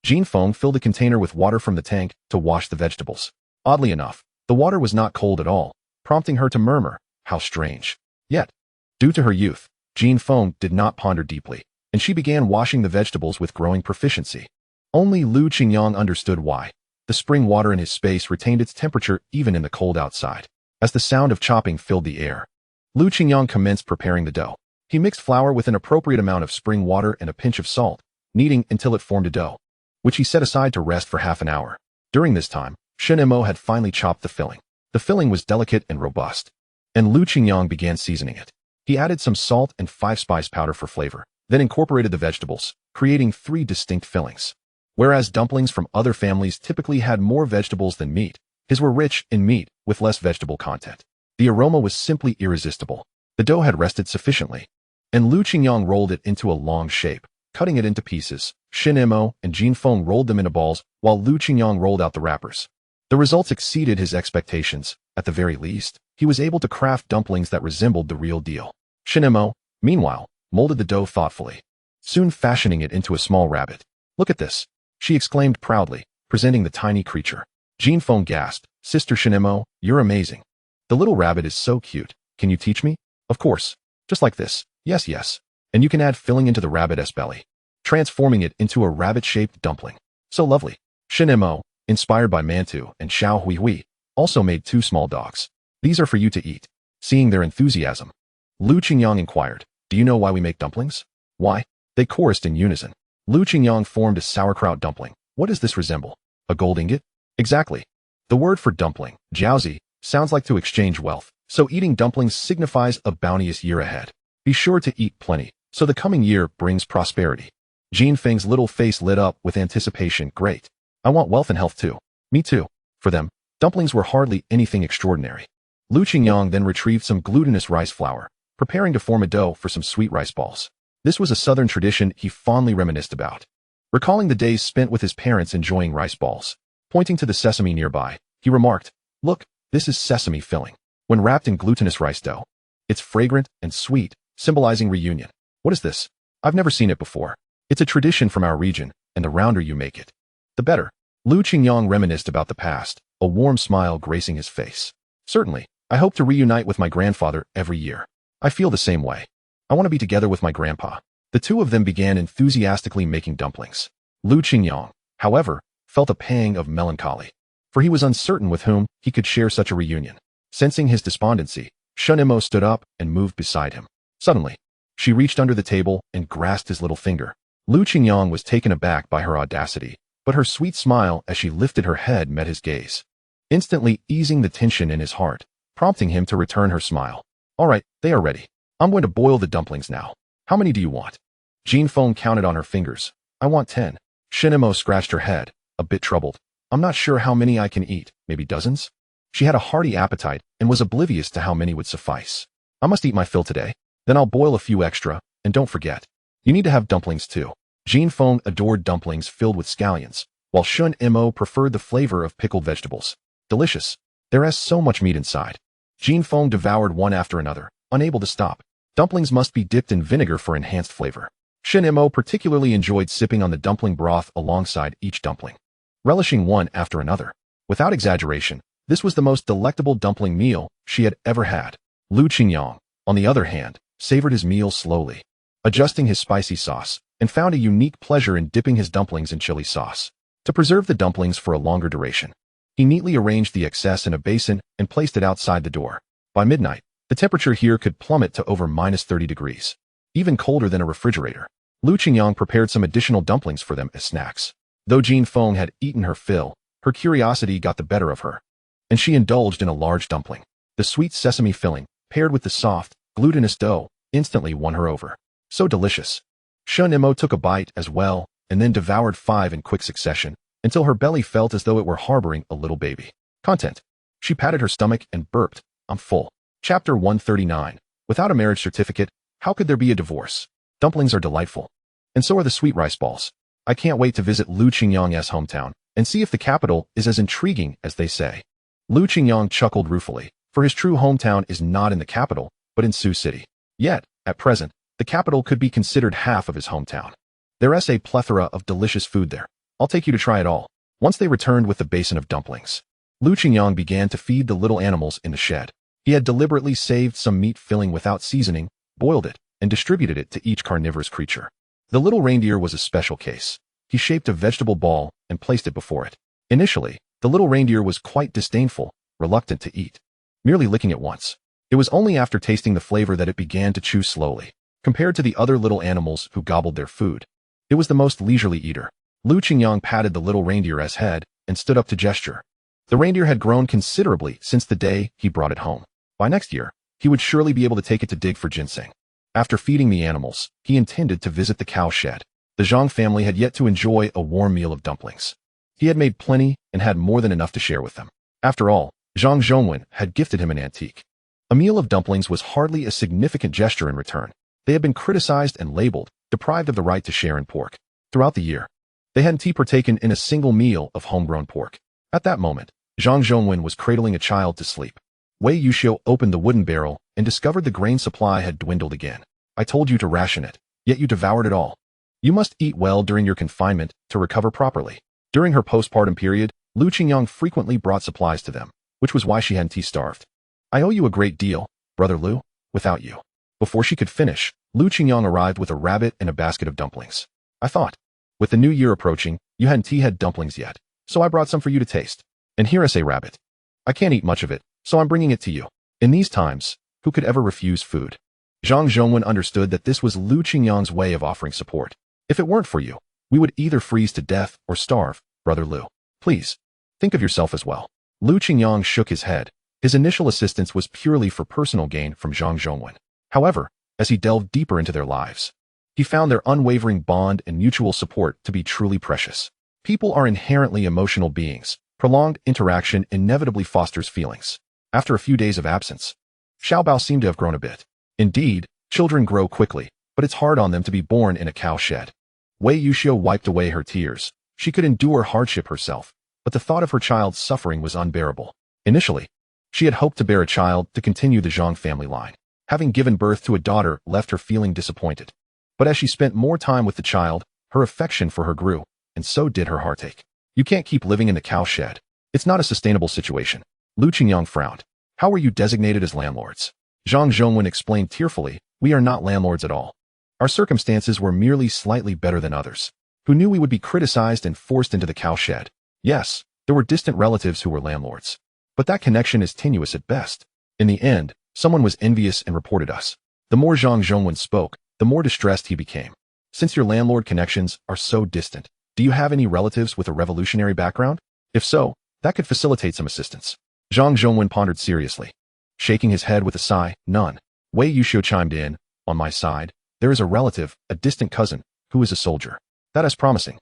Jean Feng filled a container with water from the tank to wash the vegetables. Oddly enough, the water was not cold at all, prompting her to murmur, "How strange." Yet, due to her youth, Jean Feng did not ponder deeply, and she began washing the vegetables with growing proficiency. Only Lu Qingyang understood why. The spring water in his space retained its temperature even in the cold outside. As the sound of chopping filled the air, Lu Qingyang commenced preparing the dough. He mixed flour with an appropriate amount of spring water and a pinch of salt, kneading until it formed a dough, which he set aside to rest for half an hour. During this time, Shunimo had finally chopped the filling. The filling was delicate and robust, and Lu Qingyang began seasoning it. He added some salt and 5-spice powder for flavor, then incorporated the vegetables, creating 3 distinct fillings. Whereas dumplings from other families typically had more vegetables than meat, his were rich in meat with less vegetable content. The aroma was simply irresistible. The dough had rested sufficiently, and Lu Qingyang rolled it into a long shape, cutting it into pieces. Shunimo and Jean Feng rolled them into balls, while Lu Qingyang rolled out the wrappers. The results exceeded his expectations. At the very least, he was able to craft dumplings that resembled the real deal. Shunimo, meanwhile, molded the dough thoughtfully, soon fashioning it into a small rabbit. "Look at this," she exclaimed proudly, presenting the tiny creature. Jean Feng gasped, "Sister Shunimo, you're amazing. The little rabbit is so cute. Can you teach me?" "Of course. Just like this. Yes. And you can add filling into the rabbit's belly, transforming it into a rabbit-shaped dumpling. So lovely." Shunimo, inspired by Mantu and Xiao Hui, also made 2 small dogs. "These are for you to eat." Seeing their enthusiasm, Lu Qingyang inquired, "Do you know why we make dumplings?" "Why?" They chorused in unison. Lu Qingyang formed a sauerkraut dumpling. "What does this resemble? A gold ingot?" "Exactly. The word for dumpling, jiaozi, sounds like to exchange wealth, so eating dumplings signifies a bounteous year ahead. Be sure to eat plenty, so the coming year brings prosperity." Jean Feng's little face lit up with anticipation. "Great. I want wealth and health too." "Me too." For them, dumplings were hardly anything extraordinary. Lu Qingyang then retrieved some glutinous rice flour, preparing to form a dough for some sweet rice balls. This was a southern tradition he fondly reminisced about. Recalling the days spent with his parents enjoying rice balls. Pointing to the sesame nearby, he remarked, "Look, this is sesame filling. When wrapped in glutinous rice dough. It's fragrant and sweet, symbolizing reunion. What is this? I've never seen it before. It's a tradition from our region, and the rounder you make it, the better." Lu Qingyang reminisced about the past, a warm smile gracing his face. "Certainly, I hope to reunite with my grandfather every year. I feel the same way. I want to be together with my grandpa." The two of them began enthusiastically making dumplings. Lu Qingyang, however, felt a pang of melancholy, for he was uncertain with whom he could share such a reunion. Sensing his despondency, Shunimo stood up and moved beside him. Suddenly, she reached under the table and grasped his little finger. Lu Qingyang was taken aback by her audacity, but her sweet smile as she lifted her head met his gaze, instantly easing the tension in his heart, prompting him to return her smile. "All right, they are ready. I'm going to boil the dumplings now. How many do you want?" Jean Feng counted on her fingers. "I want 10. Shunimo scratched her head, a bit troubled. "I'm not sure how many I can eat, maybe dozens?" She had a hearty appetite and was oblivious to how many would suffice. "I must eat my fill today. Then I'll boil a few extra, and don't forget, you need to have dumplings too." Jean Feng adored dumplings filled with scallions, while Shunimo preferred the flavor of pickled vegetables. Delicious. There is so much meat inside. Jean Feng devoured one after another, unable to stop. Dumplings must be dipped in vinegar for enhanced flavor. Shunimo particularly enjoyed sipping on the dumpling broth alongside each dumpling, relishing one after another. Without exaggeration, this was the most delectable dumpling meal she had ever had. Lu Qingyang, on the other hand, savored his meal slowly, adjusting his spicy sauce, and found a unique pleasure in dipping his dumplings in chili sauce. To preserve the dumplings for a longer duration, he neatly arranged the excess in a basin and placed it outside the door. By midnight, the temperature here could plummet to over -30 degrees, even colder than a refrigerator. Lu Qingyang prepared some additional dumplings for them as snacks. Though Jean Feng had eaten her fill, her curiosity got the better of her, and she indulged in a large dumpling. The sweet sesame filling, paired with the soft, glutinous dough, instantly won her over. So delicious. Shunimo took a bite as well, and then devoured 5 in quick succession, until her belly felt as though it were harboring a little baby. Content. She patted her stomach and burped, "I'm full." Chapter 139. Without a marriage certificate, how could there be a divorce? Dumplings are delightful. And so are the sweet rice balls. I can't wait to visit Lu Qingyang's hometown and see if the capital is as intriguing as they say. Lu Qingyang chuckled ruefully, for his true hometown is not in the capital, but in Sioux City. Yet, at present, the capital could be considered half of his hometown. There is a plethora of delicious food there. I'll take you to try it all. Once they returned with the basin of dumplings, Lu Qingyang began to feed the little animals in the shed. He had deliberately saved some meat filling without seasoning, boiled it, and distributed it to each carnivorous creature. The little reindeer was a special case. He shaped a vegetable ball and placed it before it. Initially, the little reindeer was quite disdainful, reluctant to eat, merely licking it once. It was only after tasting the flavor that it began to chew slowly. Compared to the other little animals who gobbled their food, it was the most leisurely eater. Lu Qingyang patted the little reindeer's head and stood up to gesture. The reindeer had grown considerably since the day he brought it home. By next year, he would surely be able to take it to dig for ginseng. After feeding the animals, he intended to visit the cow shed. The Zhang family had yet to enjoy a warm meal of dumplings. He had made plenty and had more than enough to share with them. After all, Zhang Zhongwen had gifted him an antique. A meal of dumplings was hardly a significant gesture in return. They had been criticized and labeled, deprived of the right to share in pork. Throughout the year, they hadn't partaken in a single meal of homegrown pork. At that moment, Zhang Zhongwen was cradling a child to sleep. Wei Yuxiu opened the wooden barrel and discovered the grain supply had dwindled again. "I told you to ration it, yet you devoured it all. You must eat well during your confinement to recover properly." During her postpartum period, Lu Qingyang frequently brought supplies to them, which was why she hadn't starved. "I owe you a great deal, Brother Lu, without you." Before she could finish, Lu Qingyang arrived with a rabbit and a basket of dumplings. "I thought, with the new year approaching, you hadn't had dumplings yet, so I brought some for you to taste. And here is a rabbit. I can't eat much of it, so I'm bringing it to you." In these times, who could ever refuse food? Zhang Zhongwen understood that this was Lu Qingyang's way of offering support. "If it weren't for you, we would either freeze to death or starve, Brother Lu. Please, think of yourself as well." Lu Qingyang shook his head. His initial assistance was purely for personal gain from Zhang Zhongwen. However, as he delved deeper into their lives, he found their unwavering bond and mutual support to be truly precious. People are inherently emotional beings. Prolonged interaction inevitably fosters feelings. After a few days of absence, Xiaobao seemed to have grown a bit. Indeed, children grow quickly, but it's hard on them to be born in a cow shed. Wei Yuxiu wiped away her tears. She could endure hardship herself, but the thought of her child's suffering was unbearable. Initially, she had hoped to bear a child to continue the Zhang family line. Having given birth to a daughter left her feeling disappointed. But as she spent more time with the child, her affection for her grew, and so did her heartache. You can't keep living in the cow shed. It's not a sustainable situation. Lu Qingyang frowned. How were you designated as landlords? Zhang Zhongwen explained tearfully, we are not landlords at all. Our circumstances were merely slightly better than others, who knew we would be criticized and forced into the cow shed. Yes, there were distant relatives who were landlords. But that connection is tenuous at best. In the end, someone was envious and reported us. The more Zhang Zhongwen spoke, the more distressed he became. Since your landlord connections are so distant, do you have any relatives with a revolutionary background? If so, that could facilitate some assistance. Zhang Zhongwen pondered seriously. Shaking his head with a sigh, none. Wei Yuxiu chimed in, on my side, there is a relative, a distant cousin, who is a soldier. That is promising.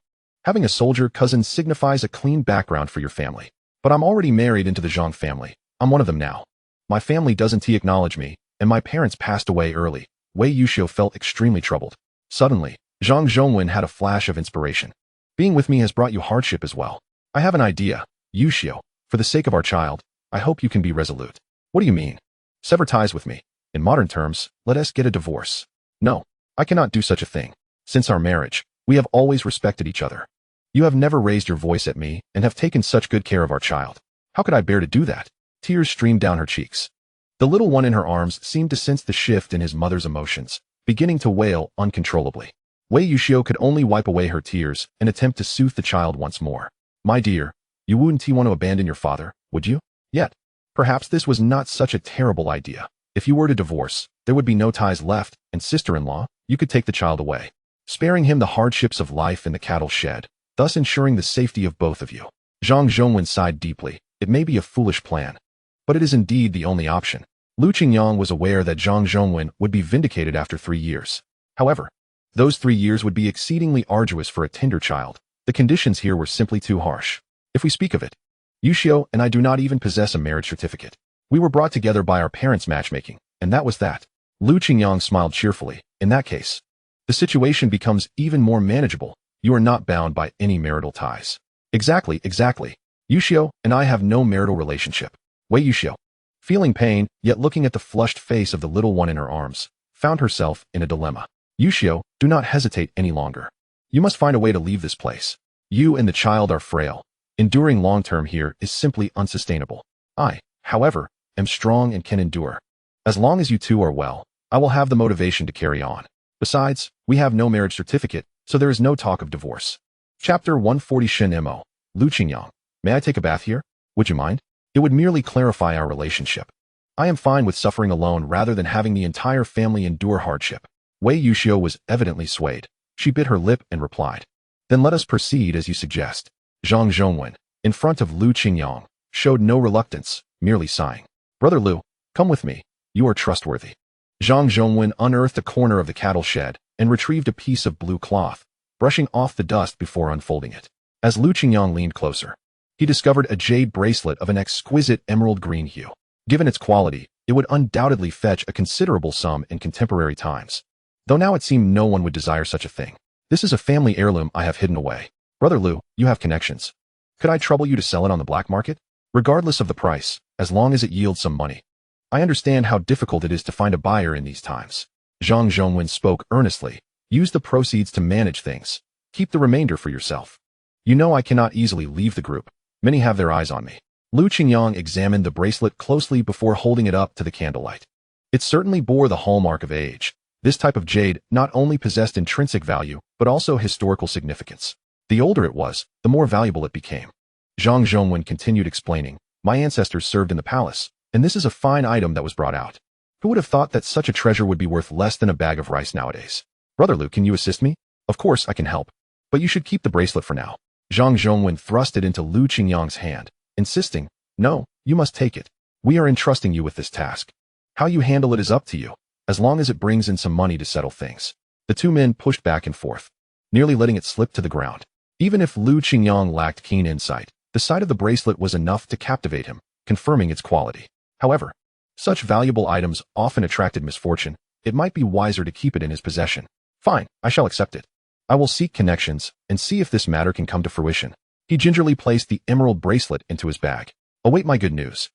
Having a soldier cousin signifies a clean background for your family. But I'm already married into the Zhang family. I'm one of them now. My family doesn't acknowledge me, and my parents passed away early. Wei Yuxiu felt extremely troubled. Suddenly, Zhang Zhongwen had a flash of inspiration. Being with me has brought you hardship as well. I have an idea. Yuxiu, for the sake of our child, I hope you can be resolute. What do you mean? Sever ties with me. In modern terms, let us get a divorce. No, I cannot do such a thing. Since our marriage, we have always respected each other. You have never raised your voice at me and have taken such good care of our child. How could I bear to do that? Tears streamed down her cheeks. The little one in her arms seemed to sense the shift in his mother's emotions, beginning to wail uncontrollably. Wei Yuxiu could only wipe away her tears and attempt to soothe the child once more. My dear, you wouldn't want to abandon your father, would you? Yet, perhaps this was not such a terrible idea. If you were to divorce, there would be no ties left, and sister-in-law, you could take the child away, sparing him the hardships of life in the cattle shed, thus ensuring the safety of both of you. Zhang Zhongwen sighed deeply. It may be a foolish plan, but it is indeed the only option. Lu Qingyang was aware that Zhang Zhongwen would be vindicated after 3 years. However, those 3 years would be exceedingly arduous for a tender child. The conditions here were simply too harsh. If we speak of it, Yuxiu and I do not even possess a marriage certificate. We were brought together by our parents' matchmaking, and that was that. Lu Qingyang smiled cheerfully. In that case, the situation becomes even more manageable. You are not bound by any marital ties. Exactly. Yuxiu and I have no marital relationship. Wei Yuxiu, feeling pain, yet looking at the flushed face of the little one in her arms, found herself in a dilemma. Yuxiu, do not hesitate any longer. You must find a way to leave this place. You and the child are frail. Enduring long-term here is simply unsustainable. I, however, am strong and can endure. As long as you two are well, I will have the motivation to carry on. Besides, we have no marriage certificate, so there is no talk of divorce. Chapter 140 Shunimo. Lu Qingyang, may I take a bath here? Would you mind? It would merely clarify our relationship. I am fine with suffering alone rather than having the entire family endure hardship. Wei Yuxiu was evidently swayed. She bit her lip and replied. Then let us proceed as you suggest. Zhang Zhongwen, in front of Lu Qingyang, showed no reluctance, merely sighing. Brother Lu, come with me. You are trustworthy. Zhang Zhongwen unearthed a corner of the cattle shed and retrieved a piece of blue cloth, brushing off the dust before unfolding it. As Lu Qingyang leaned closer, he discovered a jade bracelet of an exquisite emerald green hue. Given its quality, it would undoubtedly fetch a considerable sum in contemporary times. Though now it seemed no one would desire such a thing. This is a family heirloom I have hidden away. Brother Lu, you have connections. Could I trouble you to sell it on the black market? Regardless of the price, as long as it yields some money. I understand how difficult it is to find a buyer in these times. Zhang Zhongwen spoke earnestly. Use the proceeds to manage things. Keep the remainder for yourself. You know I cannot easily leave the group. Many have their eyes on me. Lu Qingyang examined the bracelet closely before holding it up to the candlelight. It certainly bore the hallmark of age. This type of jade not only possessed intrinsic value, but also historical significance. The older it was, the more valuable it became. Zhang Zhongwen continued explaining, my ancestors served in the palace, and this is a fine item that was brought out. Who would have thought that such a treasure would be worth less than a bag of rice nowadays? Brother Lu, can you assist me? Of course I can help, but you should keep the bracelet for now. Zhang Zhongwen thrust it into Lu Qingyang's hand, insisting, no, you must take it. We are entrusting you with this task. How you handle it is up to you, as long as it brings in some money to settle things. The two men pushed back and forth, nearly letting it slip to the ground. Even if Lu Qingyang lacked keen insight, the sight of the bracelet was enough to captivate him, confirming its quality. However, such valuable items often attracted misfortune. It might be wiser to keep it in his possession. Fine, I shall accept it. I will seek connections and see if this matter can come to fruition. He gingerly placed the emerald bracelet into his bag. Await my good news.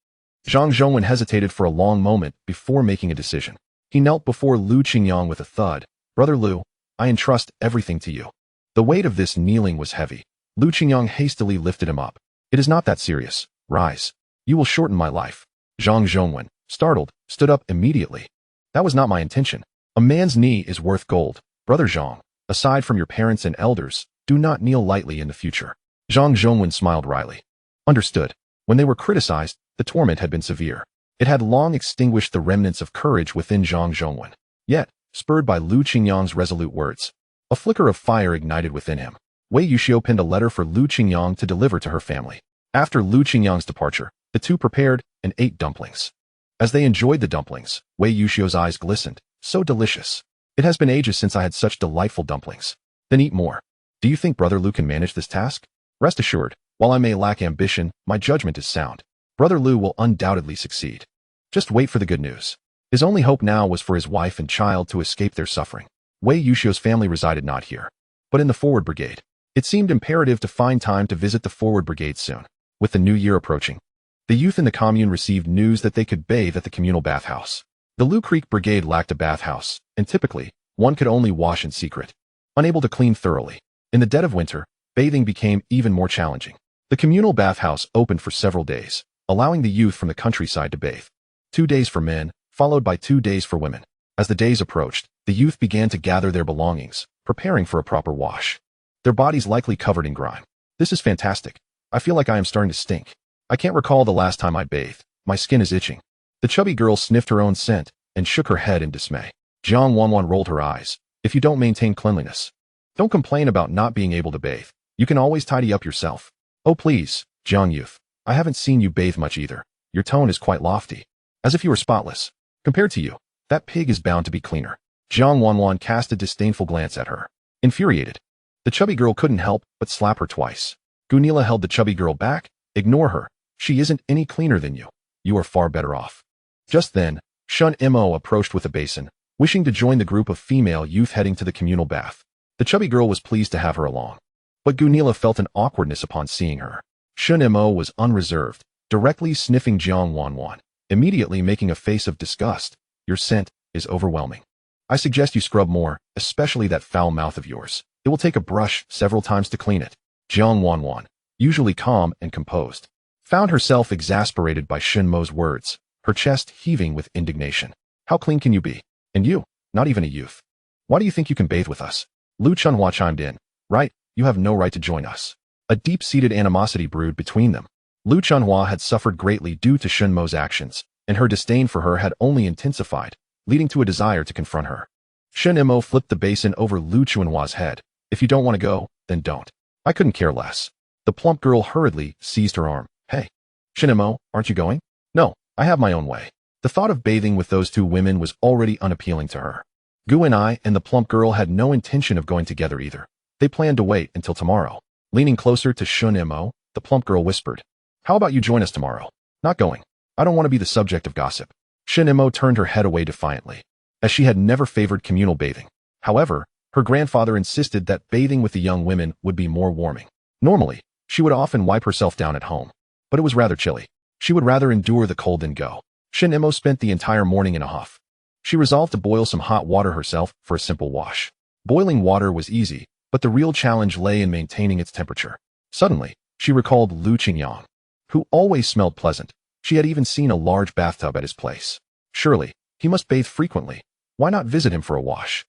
Zhang Zhongwen hesitated for a long moment before making a decision. He knelt before Lu Qingyang with a thud. Brother Lu, I entrust everything to you. The weight of this kneeling was heavy. Lu Qingyang hastily lifted him up. It is not that serious. Rise. You will shorten my life. Zhang Zhongwen, startled, stood up immediately. That was not my intention. A man's knee is worth gold. Brother Zhang, aside from your parents and elders, do not kneel lightly in the future. Zhang Zhongwen smiled wryly. Understood. When they were criticized, the torment had been severe. It had long extinguished the remnants of courage within Zhang Zhongwen. Yet, spurred by Lu Qingyang's resolute words, a flicker of fire ignited within him. Wei Yuxiu penned a letter for Lu Qingyang to deliver to her family. After Lu Qingyang's departure, the two prepared and ate dumplings. As they enjoyed the dumplings, Wei Yuxiu's eyes glistened. So delicious. It has been ages since I had such delightful dumplings. Then eat more. Do you think Brother Lu can manage this task? Rest assured, while I may lack ambition, my judgment is sound. Brother Lu will undoubtedly succeed. Just wait for the good news. His only hope now was for his wife and child to escape their suffering. Wei Yuxiu's family resided not here, but in the forward brigade. It seemed imperative to find time to visit the forward brigade soon. With the new year approaching, the youth in the commune received news that they could bathe at the communal bathhouse. The Lu Creek Brigade lacked a bathhouse, and typically, one could only wash in secret. Unable to clean thoroughly. In the dead of winter, bathing became even more challenging. The communal bathhouse opened for several days, allowing the youth from the countryside to bathe. 2 days for men, followed by 2 days for women. As the days approached, the youth began to gather their belongings, preparing for a proper wash. Their bodies likely covered in grime. This is fantastic. I feel like I am starting to stink. I can't recall the last time I bathed. My skin is itching. The chubby girl sniffed her own scent and shook her head in dismay. Jiang Wanwan rolled her eyes. If you don't maintain cleanliness, don't complain about not being able to bathe. You can always tidy up yourself. Oh please, Jiang youth. I haven't seen you bathe much either. Your tone is quite lofty. As if you were spotless. Compared to you, that pig is bound to be cleaner. Jiang Wanwan cast a disdainful glance at her. Infuriated. The chubby girl couldn't help but slap her twice. Gunila held the chubby girl back. Ignore her. She isn't any cleaner than you. You are far better off. Just then, Shunimo approached with a basin, wishing to join the group of female youth heading to the communal bath. The chubby girl was pleased to have her along. But Gunila felt an awkwardness upon seeing her. Shunimo was unreserved, directly sniffing Jiang Wanwan, immediately making a face of disgust. Your scent is overwhelming. I suggest you scrub more, especially that foul mouth of yours. It will take a brush several times to clean it. Jiang Wanwan, usually calm and composed, found herself exasperated by Shunimo's words, her chest heaving with indignation. How clean can you be? And you, not even a youth. Why do you think you can bathe with us? Lu Chunhua chimed in. Right, you have no right to join us. A deep-seated animosity brewed between them. Lu Chunhua had suffered greatly due to Shunimo's actions, and her disdain for her had only intensified, leading to a desire to confront her. Shunimo flipped the basin over Lu Chunhua's head. If you don't want to go, then don't. I couldn't care less. The plump girl hurriedly seized her arm. Hey, Shunimo, aren't you going? No, I have my own way. The thought of bathing with those two women was already unappealing to her. Gu and I and the plump girl had no intention of going together either. They planned to wait until tomorrow. Leaning closer to Shunimo, the plump girl whispered, how about you join us tomorrow? Not going. I don't want to be the subject of gossip. Shunimo turned her head away defiantly, as she had never favored communal bathing. However, her grandfather insisted that bathing with the young women would be more warming. Normally, she would often wipe herself down at home, but it was rather chilly. She would rather endure the cold than go. Shunimo spent the entire morning in a huff. She resolved to boil some hot water herself for a simple wash. Boiling water was easy, but the real challenge lay in maintaining its temperature. Suddenly, she recalled Lu Qingyang, who always smelled pleasant. She had even seen a large bathtub at his place. Surely, he must bathe frequently. Why not visit him for a wash?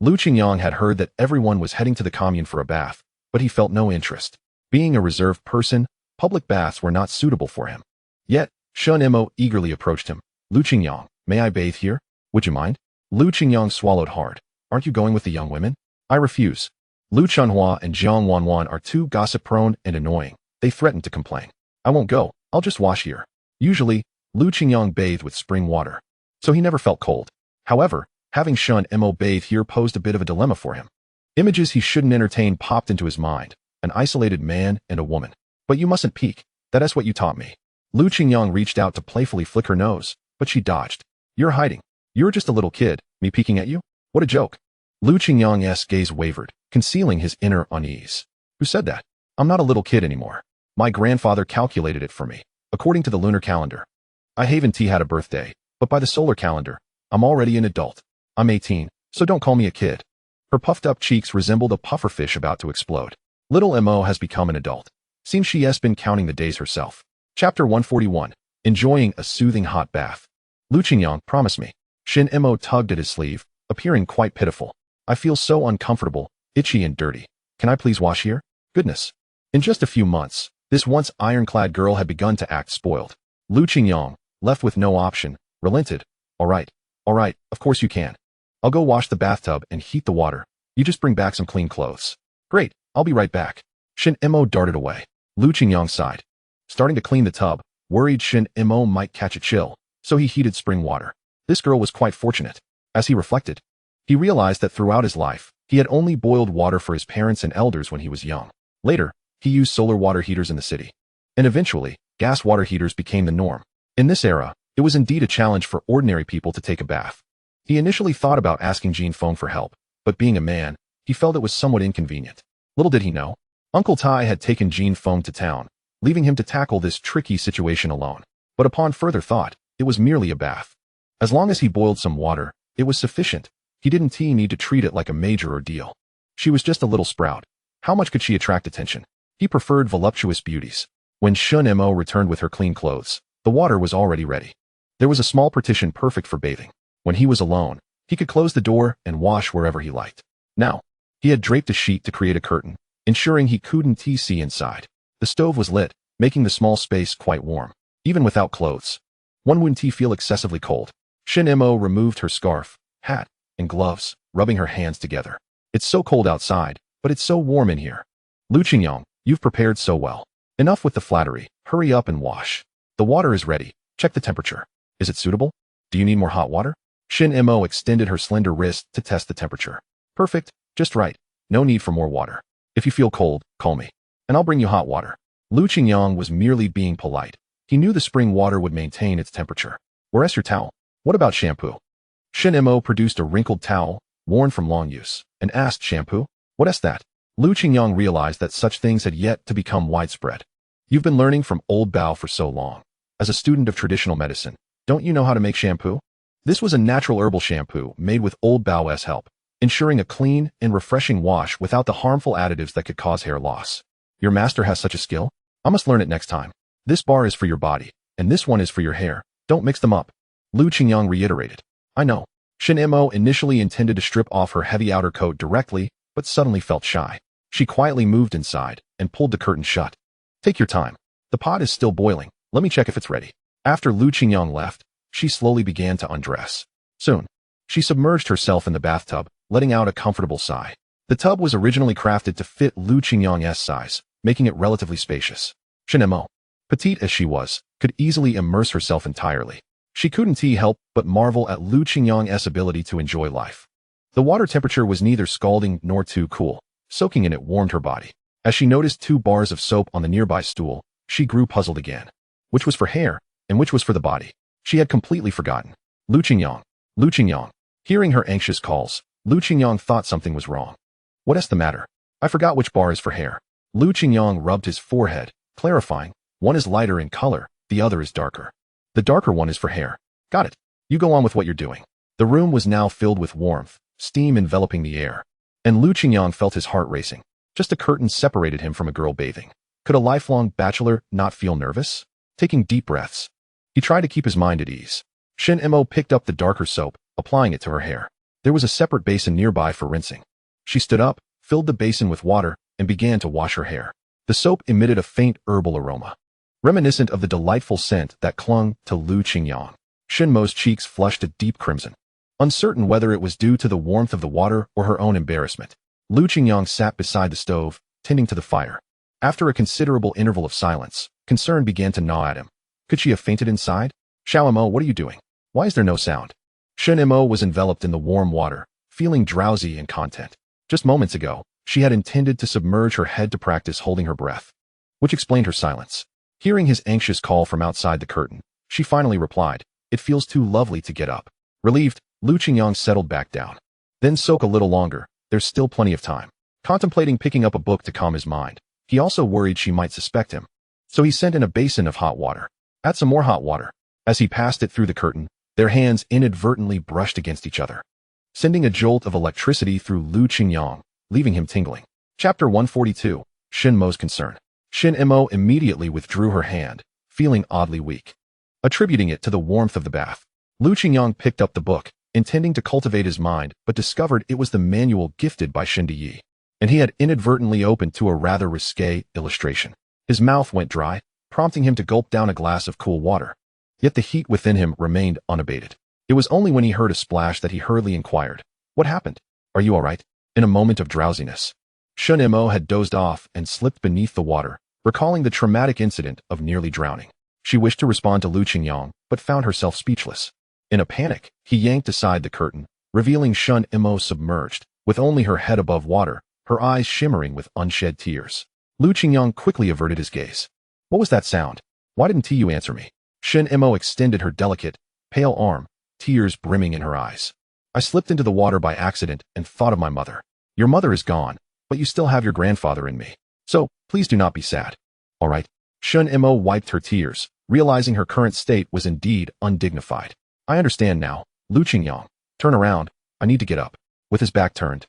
Lu Qingyang had heard that everyone was heading to the commune for a bath, but he felt no interest. Being a reserved person, public baths were not suitable for him. Yet, Shunimo eagerly approached him. Lu Qingyang, may I bathe here? Would you mind? Lu Qingyang swallowed hard. Aren't you going with the young women? I refuse. Lu Chunhua and Jiang Wanwan are too gossip-prone and annoying. They threatened to complain. I won't go. I'll just wash here. Usually, Lu Qingyang bathed with spring water, so he never felt cold. However, having Shunimo bathe here posed a bit of a dilemma for him. Images he shouldn't entertain popped into his mind, an isolated man and a woman. But you mustn't peek. That is what you taught me. Lu Qingyang reached out to playfully flick her nose, but she dodged. You're hiding. You're just a little kid. Me peeking at you? What a joke. Lu Qingyang's gaze wavered, concealing his inner unease. Who said that? I'm not a little kid anymore. My grandfather calculated it for me, according to the lunar calendar. I haven't had a birthday, but by the solar calendar, I'm already an adult. I'm 18, so don't call me a kid. Her puffed-up cheeks resembled a pufferfish about to explode. Little Mo has become an adult. Seems she has been counting the days herself. Chapter 141. Enjoying a soothing hot bath. Lu Qingyang, promise me. Shunimo tugged at his sleeve, appearing quite pitiful. I feel so uncomfortable, itchy and dirty. Can I please wash here? Goodness. In just a few months, this once ironclad girl had begun to act spoiled. Lu Qingyang, left with no option, relented. All right, of course you can. I'll go wash the bathtub and heat the water. You just bring back some clean clothes. Great, I'll be right back. Shunimo darted away. Lu Qingyang sighed. Starting to clean the tub, worried Shunimo might catch a chill, so he heated spring water. This girl was quite fortunate. As he reflected, he realized that throughout his life, he had only boiled water for his parents and elders when he was young. Later, he used solar water heaters in the city. And eventually, gas water heaters became the norm. In this era, it was indeed a challenge for ordinary people to take a bath. He initially thought about asking Jean Feng for help, but being a man, he felt it was somewhat inconvenient. Little did he know, Uncle Tai had taken Jean Feng to town, leaving him to tackle this tricky situation alone. But upon further thought, it was merely a bath. As long as he boiled some water, it was sufficient. He didn't need to treat it like a major ordeal. She was just a little sprout. How much could she attract attention? He preferred voluptuous beauties. When Shunimo returned with her clean clothes, the water was already ready. There was a small partition perfect for bathing. When he was alone, he could close the door and wash wherever he liked. Now, he had draped a sheet to create a curtain, ensuring he couldn't see inside. The stove was lit, making the small space quite warm. Even without clothes, one wouldn't feel excessively cold. Shunimo removed her scarf, hat, and gloves, rubbing her hands together. It's so cold outside, but it's so warm in here. Lu Qingyang, you've prepared so well. Enough with the flattery, hurry up and wash. The water is ready, check the temperature. Is it suitable? Do you need more hot water? Shunimo extended her slender wrist to test the temperature. Perfect, just right, no need for more water. If you feel cold, call me, and I'll bring you hot water. Lu Qingyang was merely being polite. He knew the spring water would maintain its temperature. Where's your towel? What about shampoo? Shunimo produced a wrinkled towel, worn from long use, and asked shampoo? What is that? Lu Qingyang realized that such things had yet to become widespread. You've been learning from old Bao for so long. As a student of traditional medicine, don't you know how to make shampoo? This was a natural herbal shampoo made with old Bao's help, ensuring a clean and refreshing wash without the harmful additives that could cause hair loss. Your master has such a skill? I must learn it next time. This bar is for your body, and this one is for your hair. Don't mix them up. Lu Qingyang reiterated. I know. Shunimo initially intended to strip off her heavy outer coat directly, but suddenly felt shy. She quietly moved inside and pulled the curtain shut. Take your time. The pot is still boiling. Let me check if it's ready. After Lu Qingyang left, she slowly began to undress. Soon, she submerged herself in the bathtub, letting out a comfortable sigh. The tub was originally crafted to fit Lu Qingyang's size, making it relatively spacious. Shunimo, petite as she was, could easily immerse herself entirely. She couldn't help but marvel at Lu Qingyang's ability to enjoy life. The water temperature was neither scalding nor too cool. Soaking in it warmed her body. As she noticed 2 bars of soap on the nearby stool, she grew puzzled again. Which was for hair, and which was for the body? She had completely forgotten. Lu Qingyang. Lu Qingyang. Hearing her anxious calls, Lu Qingyang thought something was wrong. What is the matter? I forgot which bar is for hair. Lu Qingyang rubbed his forehead, clarifying, one is lighter in color, the other is darker. The darker one is for hair. Got it. You go on with what you're doing. The room was now filled with warmth, steam enveloping the air. And Lu Qingyang felt his heart racing. Just a curtain separated him from a girl bathing. Could a lifelong bachelor not feel nervous? Taking deep breaths, he tried to keep his mind at ease. Shunimo picked up the darker soap, applying it to her hair. There was a separate basin nearby for rinsing. She stood up, filled the basin with water, and began to wash her hair. The soap emitted a faint herbal aroma, reminiscent of the delightful scent that clung to Lu Qingyang. Shunimo's cheeks flushed a deep crimson. Uncertain whether it was due to the warmth of the water or her own embarrassment, Lu Qingyang sat beside the stove, tending to the fire. After a considerable interval of silence, concern began to gnaw at him. Could she have fainted inside? Shunimo, what are you doing? Why is there no sound? Shunimo was enveloped in the warm water, feeling drowsy and content. Just moments ago, she had intended to submerge her head to practice holding her breath, which explained her silence. Hearing his anxious call from outside the curtain, she finally replied, "It feels too lovely to get up." Relieved, Lu Qingyang settled back down. Then soak a little longer, there's still plenty of time. Contemplating picking up a book to calm his mind, he also worried she might suspect him. So he sent in a basin of hot water. Add some more hot water. As he passed it through the curtain, their hands inadvertently brushed against each other, sending a jolt of electricity through Qingyang, leaving him tingling. Chapter 142. Shunimo's concern. Shunimo immediately withdrew her hand, feeling oddly weak, attributing it to the warmth of the bath. Qingyang picked up the book, intending to cultivate his mind, but discovered it was the manual gifted by Yi, and he had inadvertently opened to a rather risque illustration. His mouth went dry, prompting him to gulp down a glass of cool water. Yet the heat within him remained unabated. It was only when he heard a splash that he hurriedly inquired, "What happened? Are you all right?" In a moment of drowsiness, Shunimo had dozed off and slipped beneath the water, recalling the traumatic incident of nearly drowning. She wished to respond to Qingyang, but found herself speechless. In a panic, he yanked aside the curtain, revealing Shunimo submerged, with only her head above water, her eyes shimmering with unshed tears. Qingyang quickly averted his gaze. "What was that sound? Why didn't you answer me?" Shunimo extended her delicate, pale arm, tears brimming in her eyes. "I slipped into the water by accident and thought of my mother. Your mother is gone, but you still have your grandfather in me. So, please do not be sad. All right." Shunimo wiped her tears, realizing her current state was indeed undignified. "I understand now, Qingyang. Turn around, I need to get up." With his back turned,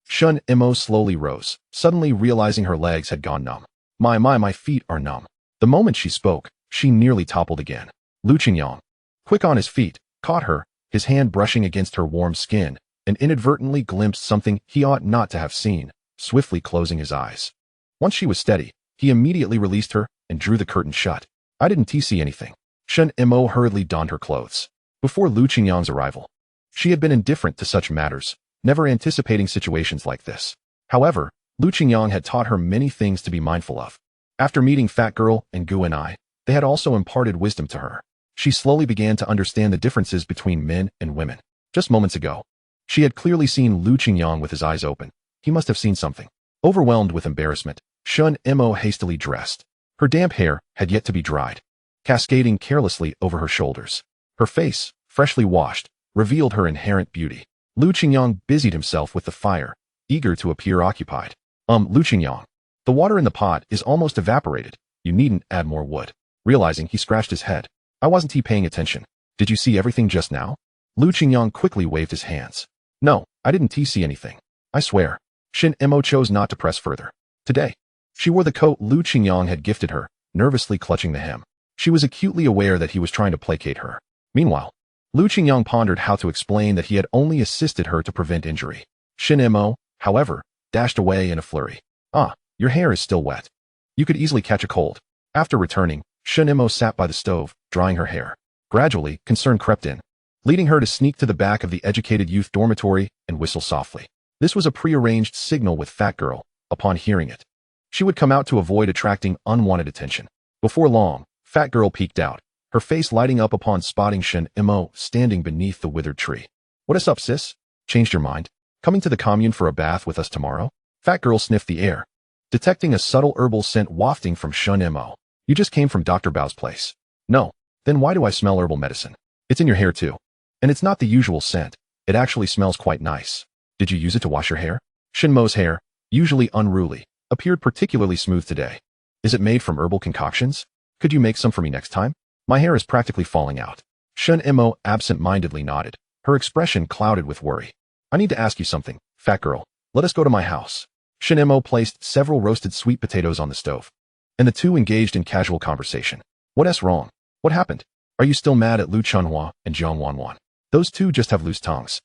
Shunimo slowly rose, suddenly realizing her legs had gone numb. My feet are numb." The moment she spoke, she nearly toppled again. Qingyang, quick on his feet, caught her, his hand brushing against her warm skin, and inadvertently glimpsed something he ought not to have seen, swiftly closing his eyes. Once she was steady, he immediately released her and drew the curtain shut. "I didn't see anything." Shunimo hurriedly donned her clothes. Before Qingyang's arrival, she had been indifferent to such matters, never anticipating situations like this. However, Qingyang had taught her many things to be mindful of. After meeting Fat Girl and Gu and I, they had also imparted wisdom to her. She slowly began to understand the differences between men and women. Just moments ago, she had clearly seen Qingyang with his eyes open. He must have seen something. Overwhelmed with embarrassment, Shunimo hastily dressed. Her damp hair had yet to be dried, cascading carelessly over her shoulders. Her face, freshly washed, revealed her inherent beauty. Qingyang busied himself with the fire, eager to appear occupied. Qingyang, the water in the pot is almost evaporated. You needn't add more wood." Realizing, he scratched his head. "I wasn't paying attention. Did you see everything just now?" Qingyang quickly waved his hands. "No, I didn't see anything. I swear." Shunimo chose not to press further. Today, she wore the coat Qingyang had gifted her, nervously clutching the hem. She was acutely aware that he was trying to placate her. Meanwhile, Qingyang pondered how to explain that he had only assisted her to prevent injury. Shunimo, however, dashed away in a flurry. "Ah, your hair is still wet. You could easily catch a cold." After returning, Shunimo sat by the stove, drying her hair. Gradually, concern crept in, leading her to sneak to the back of the educated youth dormitory and whistle softly. This was a prearranged signal with Fat Girl. Upon hearing it, she would come out to avoid attracting unwanted attention. Before long, Fat Girl peeked out, her face lighting up upon spotting Shunimo standing beneath the withered tree. "What's up, sis? Changed your mind? Coming to the commune for a bath with us tomorrow?" Fat Girl sniffed the air, detecting a subtle herbal scent wafting from Shunimo. "You just came from Dr. Bao's place." "No. Then why do I smell herbal medicine?" "It's in your hair too. And it's not the usual scent. It actually smells quite nice. Did you use it to wash your hair?" Shunimo's hair, usually unruly, appeared particularly smooth today. "Is it made from herbal concoctions? Could you make some for me next time? My hair is practically falling out." Shunimo absent-mindedly nodded, her expression clouded with worry. "I need to ask you something, Fat Girl. Let us go to my house." Shunimo placed several roasted sweet potatoes on the stove, and the two engaged in casual conversation. "What's wrong? What happened? Are you still mad at Lu Chunhua and Jiang Wanwan? Those two just have loose tongues.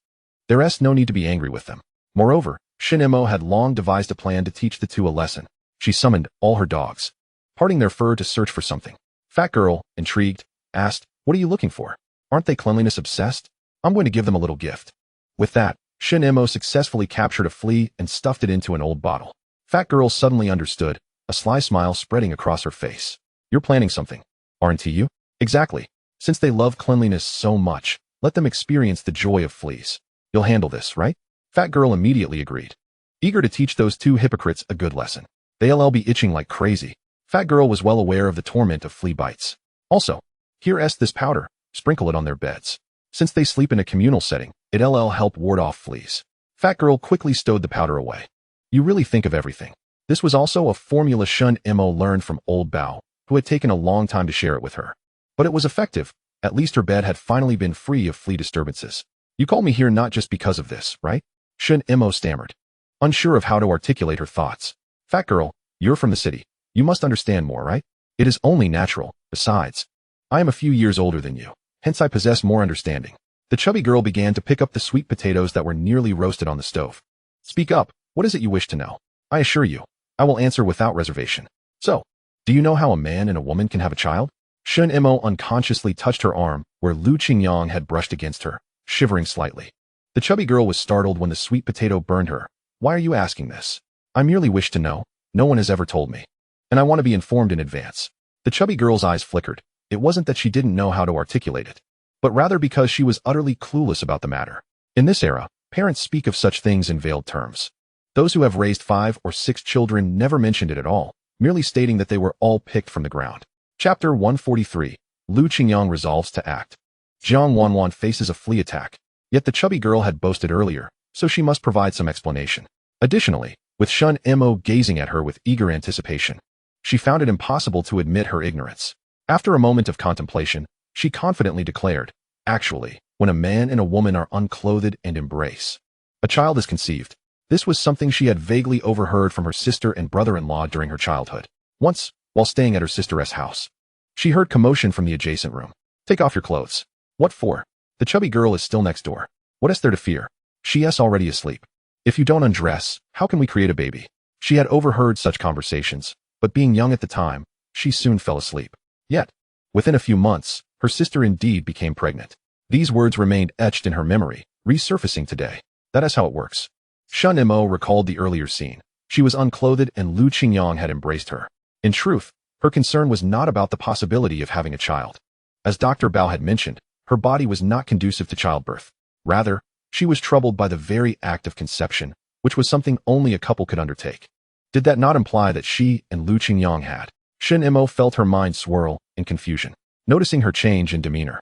There's no need to be angry with them." Moreover, Shunimo had long devised a plan to teach the two a lesson. She summoned all her dogs, parting their fur to search for something. Fat Girl, intrigued, asked, "What are you looking for? Aren't they cleanliness obsessed? I'm going to give them a little gift." With that, Shunimo successfully captured a flea and stuffed it into an old bottle. Fat Girl suddenly understood, a sly smile spreading across her face. "You're planning something, aren't you?" "Exactly. Since they love cleanliness so much, let them experience the joy of fleas. You'll handle this, right?" Fat Girl immediately agreed, eager to teach those two hypocrites a good lesson. They'll be itching like crazy. Fat Girl was well aware of the torment of flea bites. "Also, here's this powder, sprinkle it on their beds. Since they sleep in a communal setting, it'll help ward off fleas." Fat girl quickly stowed the powder away. You really think of everything. This was also a formula Shunimo learned from old Bao, who had taken a long time to share it with her. But it was effective. At least her bed had finally been free of flea disturbances. You called me here not just because of this, right? Shunimo stammered, unsure of how to articulate her thoughts. Fat girl, you're from the city. You must understand more, right? It is only natural. Besides, I am a few years older than you, hence I possess more understanding. The chubby girl began to pick up the sweet potatoes that were nearly roasted on the stove. Speak up. What is it you wish to know? I assure you, I will answer without reservation. So, do you know how a man and a woman can have a child? Shunimo unconsciously touched her arm where Lu Qingyang had brushed against her, shivering slightly. The chubby girl was startled when the sweet potato burned her. Why are you asking this? I merely wish to know. No one has ever told me. And I want to be informed in advance. The chubby girl's eyes flickered. It wasn't that she didn't know how to articulate it, but rather because she was utterly clueless about the matter. In this era, parents speak of such things in veiled terms. Those who have raised 5 or 6 children never mentioned it at all, merely stating that they were all picked from the ground. Chapter 143. Lu Qingyang resolves to act. Jiang Wanwan faces a flea attack. Yet the chubby girl had boasted earlier, so she must provide some explanation. Additionally, with Shunimo gazing at her with eager anticipation, she found it impossible to admit her ignorance. After a moment of contemplation, she confidently declared, actually, when a man and a woman are unclothed and embrace, a child is conceived. This was something she had vaguely overheard from her sister and brother-in-law during her childhood. Once, while staying at her sister's house, she heard commotion from the adjacent room. Take off your clothes. What for? The chubby girl is still next door. What is there to fear? She is already asleep. If you don't undress, how can we create a baby? She had overheard such conversations, but being young at the time, she soon fell asleep. Yet, within a few months, her sister indeed became pregnant. These words remained etched in her memory, resurfacing today. That is how it works. Shunimo recalled the earlier scene. She was unclothed and Lu Qingyang had embraced her. In truth, her concern was not about the possibility of having a child. As Dr. Bao had mentioned, her body was not conducive to childbirth. Rather, she was troubled by the very act of conception, which was something only a couple could undertake. Did that not imply that she and Lu Qingyang had? Shunimo felt her mind swirl in confusion, noticing her change in demeanor.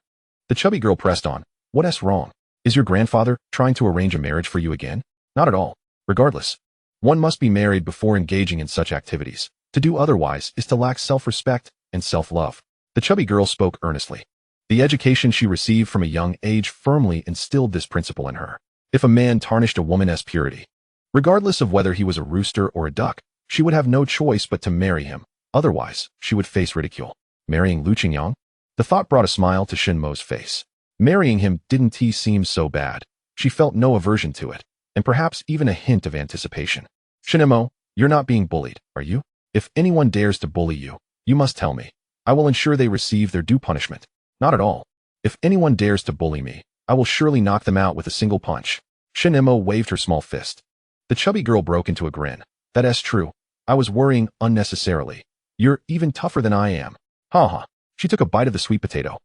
The chubby girl pressed on. What is wrong? Is your grandfather trying to arrange a marriage for you again? Not at all. Regardless, one must be married before engaging in such activities. To do otherwise is to lack self-respect and self-love. The chubby girl spoke earnestly. The education she received from a young age firmly instilled this principle in her. If a man tarnished a woman's purity, regardless of whether he was a rooster or a duck, she would have no choice but to marry him. Otherwise, she would face ridicule. Marrying Lu Qingyang? The thought brought a smile to Shinmo's face. Marrying him didn't seem so bad. She felt no aversion to it, and perhaps even a hint of anticipation. Shunimo, you're not being bullied, are you? If anyone dares to bully you, you must tell me. I will ensure they receive their due punishment. Not at all. If anyone dares to bully me, I will surely knock them out with a single punch. Shunimo waved her small fist. The chubby girl broke into a grin. That is true. I was worrying unnecessarily. You're even tougher than I am. Ha ha. She took a bite of the sweet potato,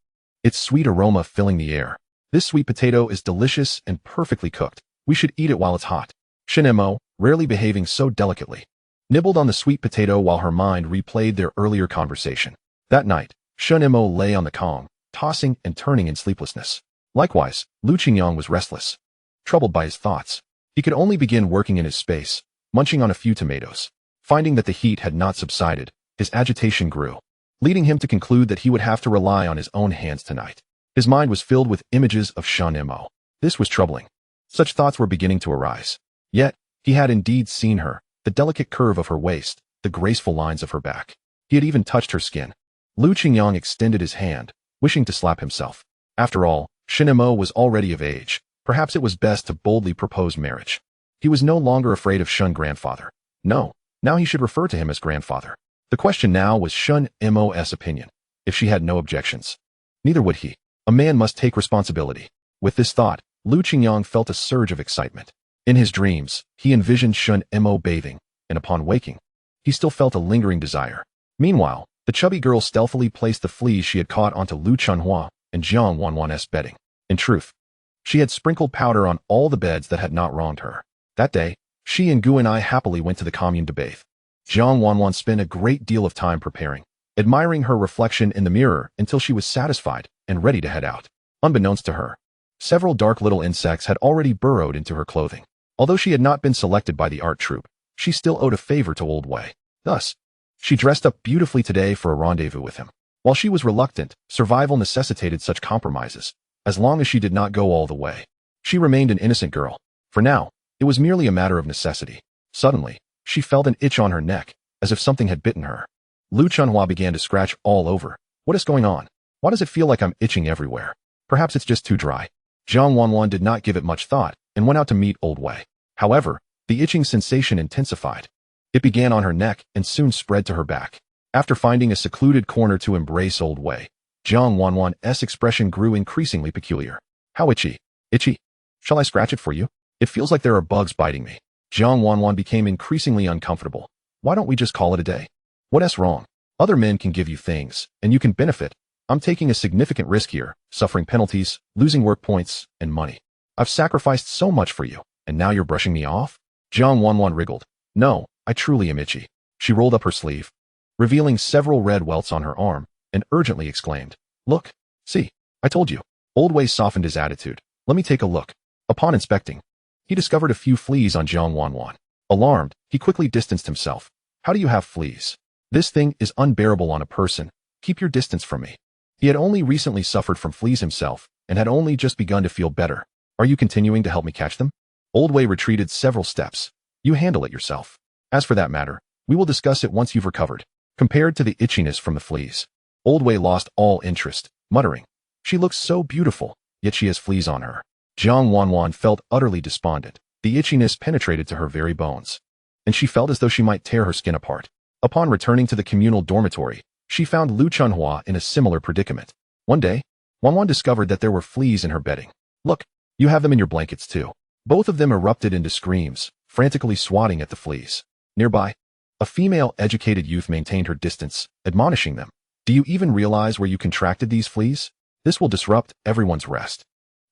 its sweet aroma filling the air. This sweet potato is delicious and perfectly cooked. We should eat it while it's hot. Shunimo, rarely behaving so delicately, nibbled on the sweet potato while her mind replayed their earlier conversation. That night, Shunimo lay on the kong, tossing and turning in sleeplessness. Likewise, Lu Qingyang was restless, troubled by his thoughts. He could only begin working in his space, munching on a few tomatoes. Finding that the heat had not subsided, his agitation grew, leading him to conclude that he would have to rely on his own hands tonight. His mind was filled with images of Shunimo. This was troubling. Such thoughts were beginning to arise. Yet, he had indeed seen her, the delicate curve of her waist, the graceful lines of her back. He had even touched her skin. Lu Qingyang extended his hand, wishing to slap himself. After all, Shunimo was already of age. Perhaps it was best to boldly propose marriage. He was no longer afraid of Shun grandfather. No, now he should refer to him as grandfather. The question now was Shunimo's opinion. If she had no objections, neither would he. A man must take responsibility. With this thought, Lu Qingyang felt a surge of excitement. In his dreams, he envisioned Shunimo bathing, and upon waking, he still felt a lingering desire. Meanwhile, the chubby girl stealthily placed the fleas she had caught onto Lu Chunhua and Jiang Wanwan's bedding. In truth, she had sprinkled powder on all the beds that had not wronged her. That day, she and Gu and I happily went to the commune to bathe. Jiang Wanwan spent a great deal of time preparing, admiring her reflection in the mirror until she was satisfied and ready to head out. Unbeknownst to her, several dark little insects had already burrowed into her clothing. Although she had not been selected by the art troupe, she still owed a favor to Old Wei. Thus, she dressed up beautifully today for a rendezvous with him. While she was reluctant, survival necessitated such compromises. As long as she did not go all the way, she remained an innocent girl. For now, it was merely a matter of necessity. Suddenly, she felt an itch on her neck, as if something had bitten her. Lu Chunhua began to scratch all over. What is going on? Why does it feel like I'm itching everywhere? Perhaps it's just too dry. Jiang Wanwan did not give it much thought and went out to meet Old Wei. However, the itching sensation intensified. It began on her neck and soon spread to her back. After finding a secluded corner to embrace Old Wei, Jiang Wanwan's expression grew increasingly peculiar. How itchy? Itchy? Shall I scratch it for you? It feels like there are bugs biting me. Jiang Wanwan became increasingly uncomfortable. Why don't we just call it a day? What's wrong? Other men can give you things, and you can benefit. I'm taking a significant risk here, suffering penalties, losing work points, and money. I've sacrificed so much for you, and now you're brushing me off? Jiang Wanwan wriggled. No, I truly am itchy. She rolled up her sleeve, revealing several red welts on her arm, and urgently exclaimed, Look, see, I told you. Old Wei softened his attitude. Let me take a look. Upon inspecting, he discovered a few fleas on Jiang Wanwan. Alarmed, he quickly distanced himself. How do you have fleas? This thing is unbearable on a person. Keep your distance from me. He had only recently suffered from fleas himself, and had only just begun to feel better. Are you continuing to help me catch them? Old Wei retreated several steps. You handle it yourself. As for that matter, we will discuss it once you've recovered. Compared to the itchiness from the fleas, Old Wei lost all interest, muttering, She looks so beautiful, yet she has fleas on her. Jiang Wanwan felt utterly despondent. The itchiness penetrated to her very bones, and she felt as though she might tear her skin apart. Upon returning to the communal dormitory, she found Lu Chunhua in a similar predicament. One day, Wanwan discovered that there were fleas in her bedding. Look, you have them in your blankets too. Both of them erupted into screams, frantically swatting at the fleas. Nearby, a female educated youth maintained her distance, admonishing them. Do you even realize where you contracted these fleas? This will disrupt everyone's rest.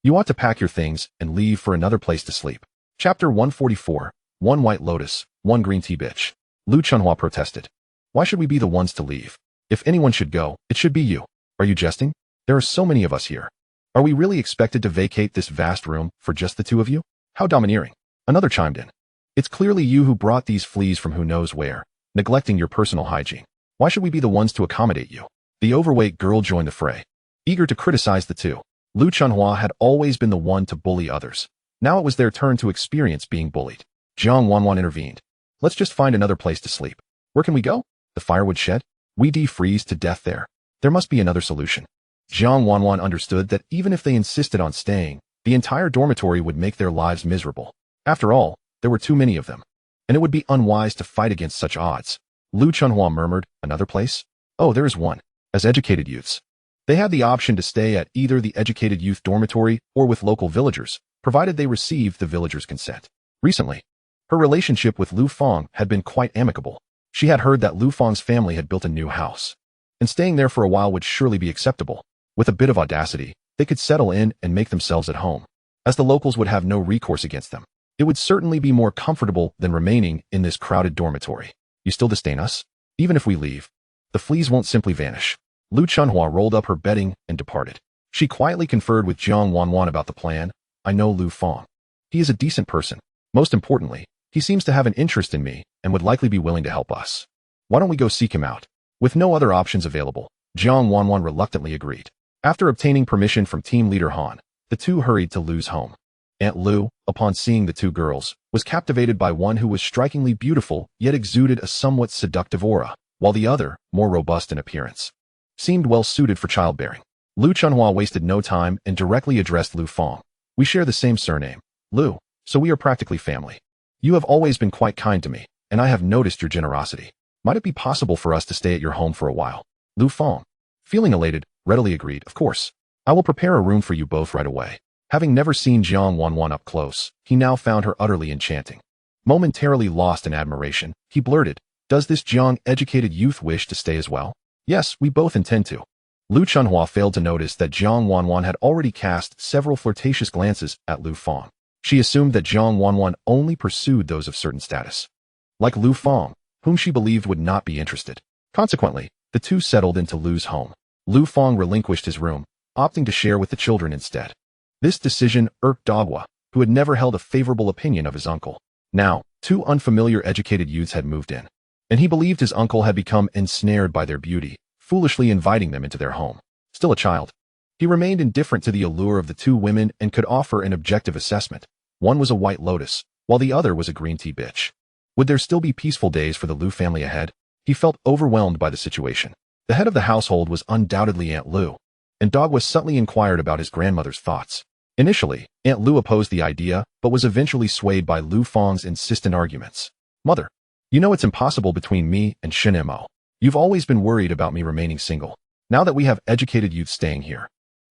You ought to pack your things and leave for another place to sleep. Chapter 144, One White Lotus, One Green Tea Bitch. Lu Chunhua protested. Why should we be the ones to leave? If anyone should go, it should be you. Are you jesting? There are so many of us here. Are we really expected to vacate this vast room for just the two of you? How domineering. Another chimed in. It's clearly you who brought these fleas from who knows where, neglecting your personal hygiene. Why should we be the ones to accommodate you? The overweight girl joined the fray, eager to criticize the two. Lu Chunhua had always been the one to bully others. Now it was their turn to experience being bullied. Jiang Wanwan intervened. Let's just find another place to sleep. Where can we go? The firewood shed? We defreeze to death there. There must be another solution. Jiang Wanwan understood that even if they insisted on staying, the entire dormitory would make their lives miserable. After all, there were too many of them, and it would be unwise to fight against such odds. Lu Chunhua murmured, Another place? Oh, there is one. As educated youths, they had the option to stay at either the educated youth dormitory or with local villagers, provided they received the villagers' consent. Recently, her relationship with Lu Feng had been quite amicable. She had heard that Lu Feng's family had built a new house, and staying there for a while would surely be acceptable. With a bit of audacity, they could settle in and make themselves at home, as the locals would have no recourse against them. It would certainly be more comfortable than remaining in this crowded dormitory. You still disdain us? Even if we leave, the fleas won't simply vanish. Lu Chunhua rolled up her bedding and departed. She quietly conferred with Jiang Wanwan about the plan. I know Lu Feng. He is a decent person. Most importantly, he seems to have an interest in me and would likely be willing to help us. Why don't we go seek him out? With no other options available, Jiang Wanwan reluctantly agreed. After obtaining permission from team leader Han, the two hurried to Lu's home. Aunt Lu, upon seeing the two girls, was captivated by one who was strikingly beautiful yet exuded a somewhat seductive aura, while the other, more robust in appearance, seemed well suited for childbearing. Lu Chunhua wasted no time and directly addressed Lu Feng. We share the same surname, Lu, so we are practically family. You have always been quite kind to me, and I have noticed your generosity. Might it be possible for us to stay at your home for a while? Lu Feng, feeling elated, readily agreed. Of course. I will prepare a room for you both right away. Having never seen Jiang Wanwan up close, he now found her utterly enchanting. Momentarily lost in admiration, he blurted, Does this Jiang educated youth wish to stay as well? Yes, we both intend to. Lu Chunhua failed to notice that Jiang Wanwan had already cast several flirtatious glances at Lu Feng. She assumed that Jiang Wanwan only pursued those of certain status, like Lu Feng, whom she believed would not be interested. Consequently, the two settled into Lu's home. Lu Feng relinquished his room, opting to share with the children instead. This decision irked Dogwa, who had never held a favorable opinion of his uncle. Now, two unfamiliar educated youths had moved in, and he believed his uncle had become ensnared by their beauty, foolishly inviting them into their home. Still a child, he remained indifferent to the allure of the two women and could offer an objective assessment. One was a white lotus, while the other was a green tea bitch. Would there still be peaceful days for the Liu family ahead? He felt overwhelmed by the situation. The head of the household was undoubtedly Aunt Liu, and Dogwa subtly inquired about his grandmother's thoughts. Initially, Aunt Liu opposed the idea, but was eventually swayed by Liu Fang's insistent arguments. Mother, you know it's impossible between me and Shunimo. You've always been worried about me remaining single. Now that we have educated youth staying here,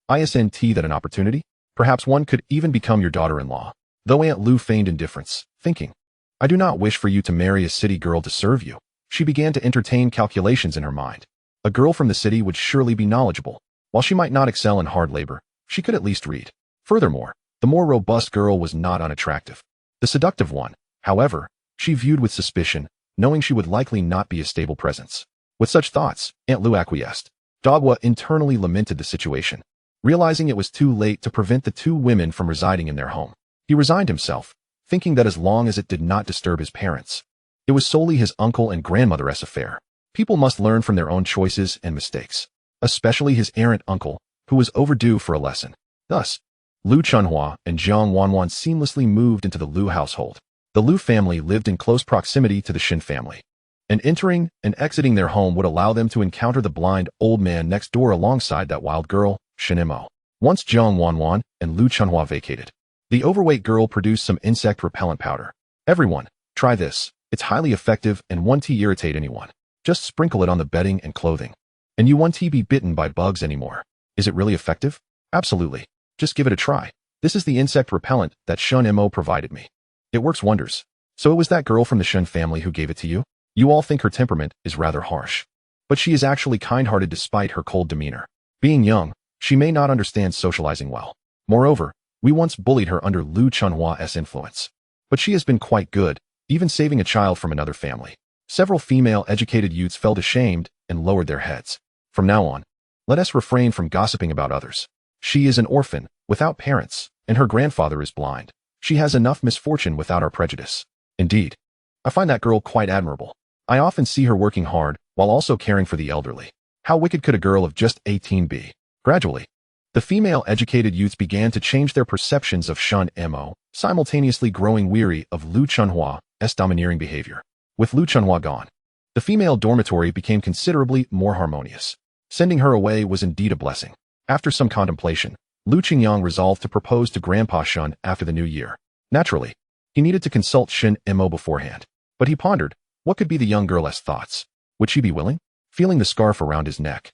isn't that an opportunity? Perhaps one could even become your daughter-in-law. Though Aunt Liu feigned indifference, thinking, I do not wish for you to marry a city girl to serve you. She began to entertain calculations in her mind. A girl from the city would surely be knowledgeable. While she might not excel in hard labor, she could at least read. Furthermore, the more robust girl was not unattractive. The seductive one, however, she viewed with suspicion, knowing she would likely not be a stable presence. With such thoughts, Aunt Liu acquiesced. Dogwa internally lamented the situation, realizing it was too late to prevent the two women from residing in their home. He resigned himself, thinking that as long as it did not disturb his parents, it was solely his uncle and grandmother's affair. People must learn from their own choices and mistakes, especially his errant uncle, who was overdue for a lesson. Thus, Liu Chunhua and Jiang Wanwan seamlessly moved into the Liu household. The Liu family lived in close proximity to the Shin family, and entering and exiting their home would allow them to encounter the blind old man next door alongside that wild girl, Shunimo. Once Jiang Wanwan and Liu Chunhua vacated, the overweight girl produced some insect repellent powder. Everyone, try this. It's highly effective and won't irritate anyone. Just sprinkle it on the bedding and clothing, and you won't be bitten by bugs anymore. Is it really effective? Absolutely. Just give it a try. This is the insect repellent that Shunimo provided me. It works wonders. So it was that girl from the Shun family who gave it to you? You all think her temperament is rather harsh, but she is actually kind-hearted despite her cold demeanor. Being young, she may not understand socializing well. Moreover, we once bullied her under Liu Chunhua's influence, but she has been quite good, even saving a child from another family. Several female educated youths felt ashamed and lowered their heads. From now on, let us refrain from gossiping about others. She is an orphan, without parents, and her grandfather is blind. She has enough misfortune without our prejudice. Indeed, I find that girl quite admirable. I often see her working hard, while also caring for the elderly. How wicked could a girl of just 18 be? Gradually, the female educated youths began to change their perceptions of Shunimo, simultaneously growing weary of Liu Chunhua's domineering behavior. With Liu Chunhua gone, the female dormitory became considerably more harmonious. Sending her away was indeed a blessing. After some contemplation, Liu Qingyang resolved to propose to Grandpa Shun after the new year. Naturally, he needed to consult Shunimo beforehand, but he pondered, what could be the young girl's thoughts? Would she be willing? Feeling the scarf around his neck,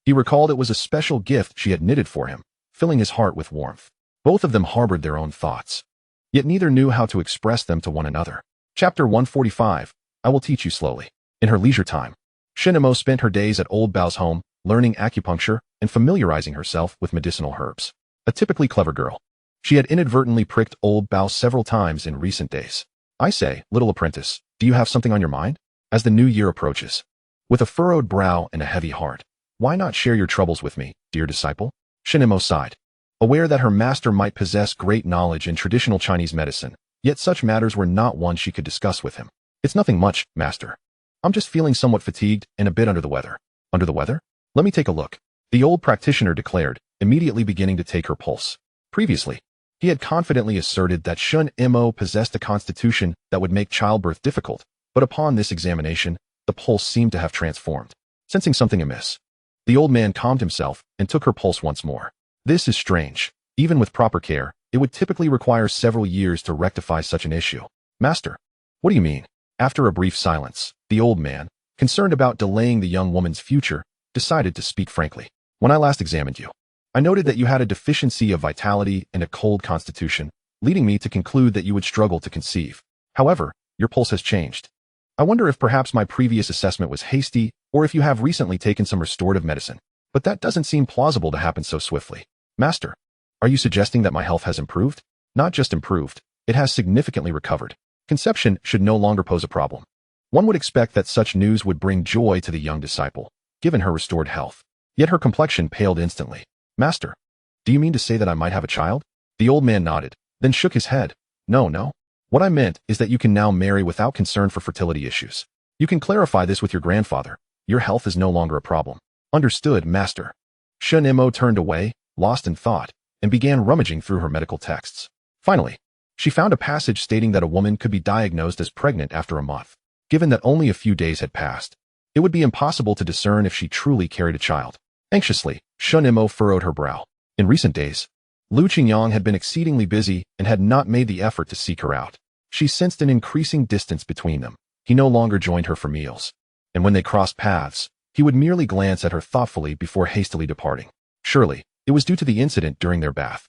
he recalled it was a special gift she had knitted for him, filling his heart with warmth. Both of them harbored their own thoughts, yet neither knew how to express them to one another. Chapter 145, I will teach you slowly. In her leisure time, Shunimo spent her days at Old Bao's home, learning acupuncture and familiarizing herself with medicinal herbs. A typically clever girl, she had inadvertently pricked Old Bao several times in recent days. I say, little apprentice, do you have something on your mind? As the new year approaches, with a furrowed brow and a heavy heart, why not share your troubles with me, dear disciple? Shunimo sighed, aware that her master might possess great knowledge in traditional Chinese medicine, yet such matters were not one she could discuss with him. It's nothing much, master. I'm just feeling somewhat fatigued and a bit under the weather. Under the weather? Let me take a look, the old practitioner declared, immediately beginning to take her pulse. Previously, he had confidently asserted that Shunimo possessed a constitution that would make childbirth difficult, but upon this examination, the pulse seemed to have transformed. Sensing something amiss, the old man calmed himself and took her pulse once more. This is strange. Even with proper care, it would typically require several years to rectify such an issue. Master, what do you mean? After a brief silence, the old man, concerned about delaying the young woman's future, decided to speak frankly. When I last examined you, I noted that you had a deficiency of vitality and a cold constitution, leading me to conclude that you would struggle to conceive. However, your pulse has changed. I wonder if perhaps my previous assessment was hasty, or if you have recently taken some restorative medicine. But that doesn't seem plausible to happen so swiftly. Master, are you suggesting that my health has improved? Not just improved, it has significantly recovered. Conception should no longer pose a problem. One would expect that such news would bring joy to the young disciple, given her restored health. Yet her complexion paled instantly. Master, do you mean to say that I might have a child? The old man nodded, then shook his head. No. What I meant is that you can now marry without concern for fertility issues. You can clarify this with your grandfather. Your health is no longer a problem. Understood, master. Shunimo turned away, lost in thought, and began rummaging through her medical texts. Finally, she found a passage stating that a woman could be diagnosed as pregnant after a month. Given that only a few days had passed, it would be impossible to discern if she truly carried a child. Anxiously, Shunimo furrowed her brow. In recent days, Qingyang had been exceedingly busy and had not made the effort to seek her out. She sensed an increasing distance between them. He no longer joined her for meals, and when they crossed paths, he would merely glance at her thoughtfully before hastily departing. Surely, it was due to the incident during their bath.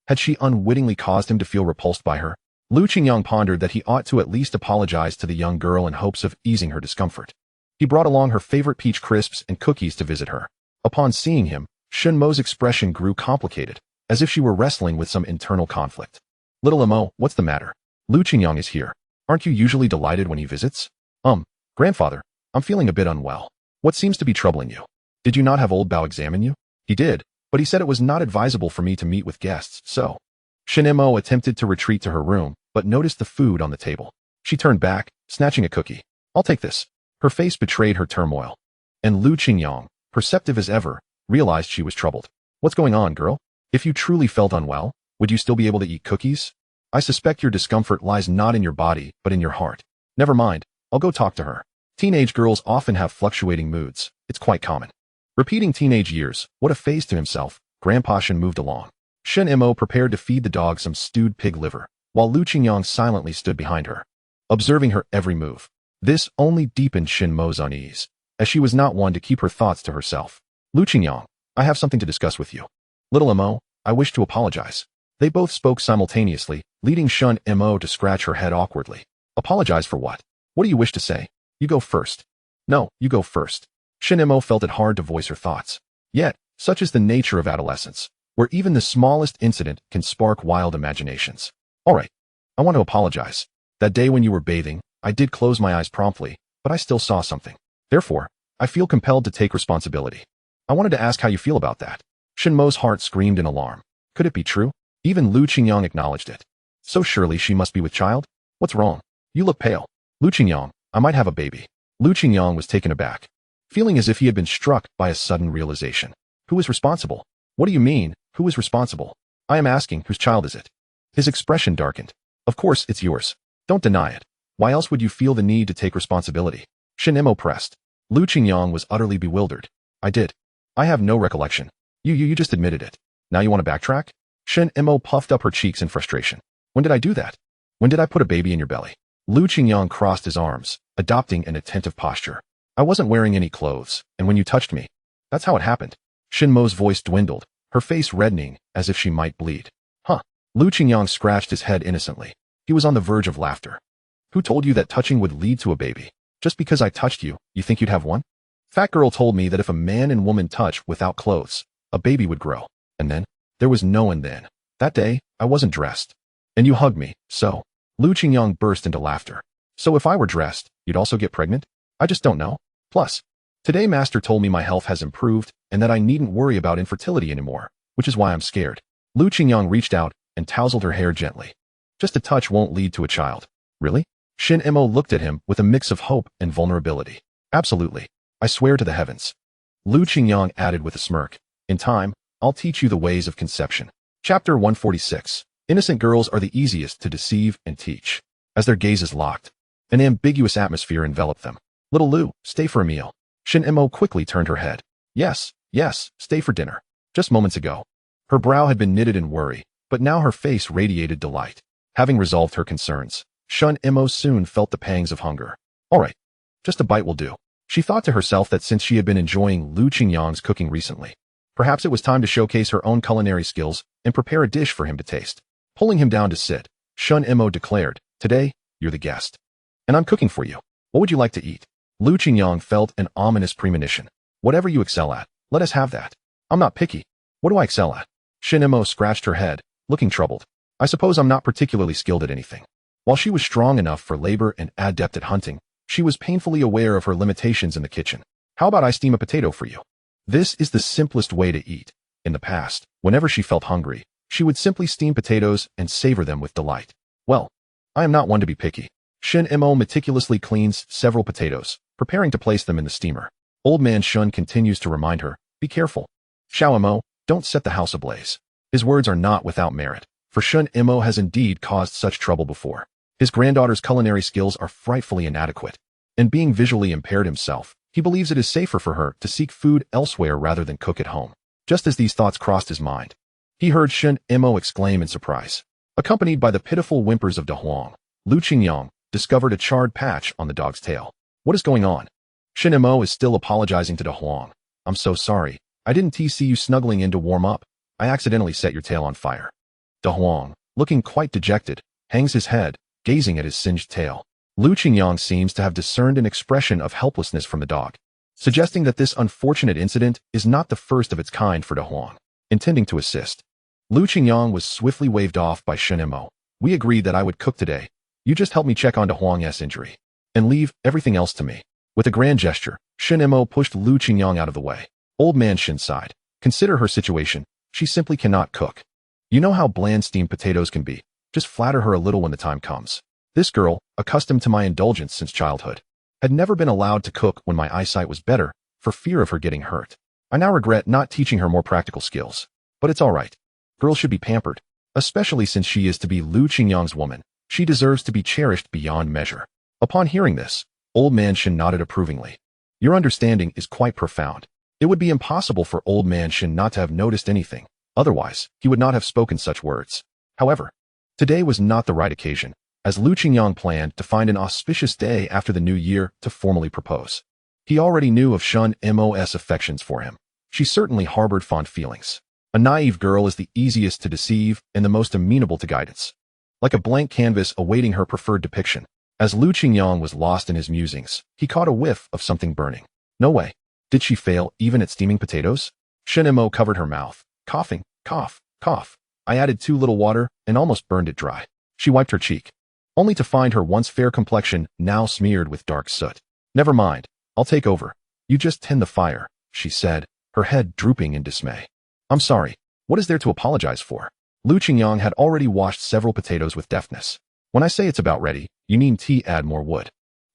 Had she unwittingly caused him to feel repulsed by her? Qingyang pondered that he ought to at least apologize to the young girl in hopes of easing her discomfort. He brought along her favorite peach crisps and cookies to visit her. Upon seeing him, Shunimo's expression grew complicated, as if she were wrestling with some internal conflict. Little Imo, what's the matter? Qingyang is here. Aren't you usually delighted when he visits? Grandfather, I'm feeling a bit unwell. What seems to be troubling you? Did you not have old Bao examine you? He did, but he said it was not advisable for me to meet with guests, so. Shunimo attempted to retreat to her room, but noticed the food on the table. She turned back, snatching a cookie. I'll take this. Her face betrayed her turmoil. And Qingyang, perceptive as ever, realized she was troubled. What's going on, girl? If you truly felt unwell, would you still be able to eat cookies? I suspect your discomfort lies not in your body, but in your heart. Never mind, I'll go talk to her. Teenage girls often have fluctuating moods. It's quite common. Repeating teenage years, what a phase to himself, Grandpa Shun moved along. Shunimo prepared to feed the dog some stewed pig liver, while Qingyang silently stood behind her, observing her every move. This only deepened Shunimo's unease, as she was not one to keep her thoughts to herself. Qingyang, I have something to discuss with you. Little Imo, I wish to apologize. They both spoke simultaneously, leading Shunimo to scratch her head awkwardly. Apologize for what? What do you wish to say? You go first. No, you go first. Shunimo felt it hard to voice her thoughts. Yet, such is the nature of adolescence, where even the smallest incident can spark wild imaginations. All right, I want to apologize. That day when you were bathing, I did close my eyes promptly, but I still saw something. Therefore, I feel compelled to take responsibility. I wanted to ask how you feel about that. Shunimo's heart screamed in alarm. Could it be true? Even Qingyang acknowledged it. So surely she must be with child? What's wrong? You look pale. Qingyang, I might have a baby. Qingyang was taken aback, feeling as if he had been struck by a sudden realization. Who is responsible? What do you mean, who is responsible? I am asking, whose child is it? His expression darkened. Of course, it's yours. Don't deny it. Why else would you feel the need to take responsibility? Shunimo pressed. Qingyang was utterly bewildered. I did. I have no recollection. You just admitted it. Now you want to backtrack? Shunimo puffed up her cheeks in frustration. When did I do that? When did I put a baby in your belly? Qingyang crossed his arms, adopting an attentive posture. I wasn't wearing any clothes, and when you touched me, that's how it happened. Shunimo's voice dwindled, her face reddening as if she might bleed. Huh. Qingyang scratched his head innocently. He was on the verge of laughter. Who told you that touching would lead to a baby? Just because I touched you, you think you'd have one? Fat girl told me that if a man and woman touch without clothes, a baby would grow. And then, there was no one then. That day, I wasn't dressed. And you hugged me, so. Qingyang burst into laughter. So if I were dressed, you'd also get pregnant? I just don't know. Plus, today Master told me my health has improved and that I needn't worry about infertility anymore, which is why I'm scared. Qingyang reached out and tousled her hair gently. Just a touch won't lead to a child. Really? Shunimo looked at him with a mix of hope and vulnerability. Absolutely. I swear to the heavens. Qingyang added with a smirk. In time, I'll teach you the ways of conception. Chapter 146. Innocent girls are the easiest to deceive and teach. As their gazes locked, an ambiguous atmosphere enveloped them. Little Lu, stay for a meal. Shunimo quickly turned her head. Yes, stay for dinner. Just moments ago. Her brow had been knitted in worry, but now her face radiated delight. Having resolved her concerns, Shunimo soon felt the pangs of hunger. All right, just a bite will do. She thought to herself that since she had been enjoying Qingyang's cooking recently, perhaps it was time to showcase her own culinary skills and prepare a dish for him to taste. Pulling him down to sit, Shunimo declared, Today, you're the guest. And I'm cooking for you. What would you like to eat? Qingyang felt an ominous premonition. Whatever you excel at, let us have that. I'm not picky. What do I excel at? Shunimo scratched her head, looking troubled. I suppose I'm not particularly skilled at anything. While she was strong enough for labor and adept at hunting, she was painfully aware of her limitations in the kitchen. How about I steam a potato for you? This is the simplest way to eat. In the past, whenever she felt hungry, She would simply steam potatoes and savor them with delight. Well, I am not one to be picky. Shunimo meticulously cleans several potatoes, preparing to place them in the steamer. Old man Shun continues to remind her, be careful. Xiaomo, don't set the house ablaze. His words are not without merit, for Shunimo has indeed caused such trouble before. His granddaughter's culinary skills are frightfully inadequate, and being visually impaired himself, he believes it is safer for her to seek food elsewhere rather than cook at home. Just as these thoughts crossed his mind, he heard Shunimo exclaim in surprise. Accompanied by the pitiful whimpers of De Huang, Qingyang discovered a charred patch on the dog's tail. What is going on? Shunimo is still apologizing to De Huang. I'm so sorry. I didn't see you snuggling in to warm up. I accidentally set your tail on fire. De Huang, looking quite dejected, hangs his head, gazing at his singed tail. Qingyang seems to have discerned an expression of helplessness from the dog, suggesting that this unfortunate incident is not the first of its kind for De Huang. Intending to assist, Qingyang was swiftly waved off by Shunimo. We agreed that I would cook today. You just help me check on De Huang's injury, and leave everything else to me. With a grand gesture, Shunimo pushed Qingyang out of the way. Old man Shin sighed. Consider her situation. She simply cannot cook. You know how bland steamed potatoes can be. Just flatter her a little when the time comes. This girl, accustomed to my indulgence since childhood, had never been allowed to cook when my eyesight was better, for fear of her getting hurt. I now regret not teaching her more practical skills. But it's all right. Girls should be pampered, especially since she is to be Qingyang's woman. She deserves to be cherished beyond measure. Upon hearing this, old man Shin nodded approvingly. Your understanding is quite profound. It would be impossible for old man Shin not to have noticed anything. Otherwise, he would not have spoken such words. However, today was not the right occasion, as Qingyang planned to find an auspicious day after the new year to formally propose. He already knew of Shunimo's affections for him. She certainly harbored fond feelings. A naive girl is the easiest to deceive and the most amenable to guidance. Like a blank canvas awaiting her preferred depiction. As Qingyang was lost in his musings, he caught a whiff of something burning. No way. Did she fail even at steaming potatoes? Shunimo covered her mouth, coughing, cough, cough. I added too little water and almost burned it dry. She wiped her cheek, only to find her once fair complexion now smeared with dark soot. Never mind, I'll take over. You just tend the fire, she said, her head drooping in dismay. I'm sorry. What is there to apologize for? Qingyang had already washed several potatoes with deftness. When I say it's about ready, you need to add more wood.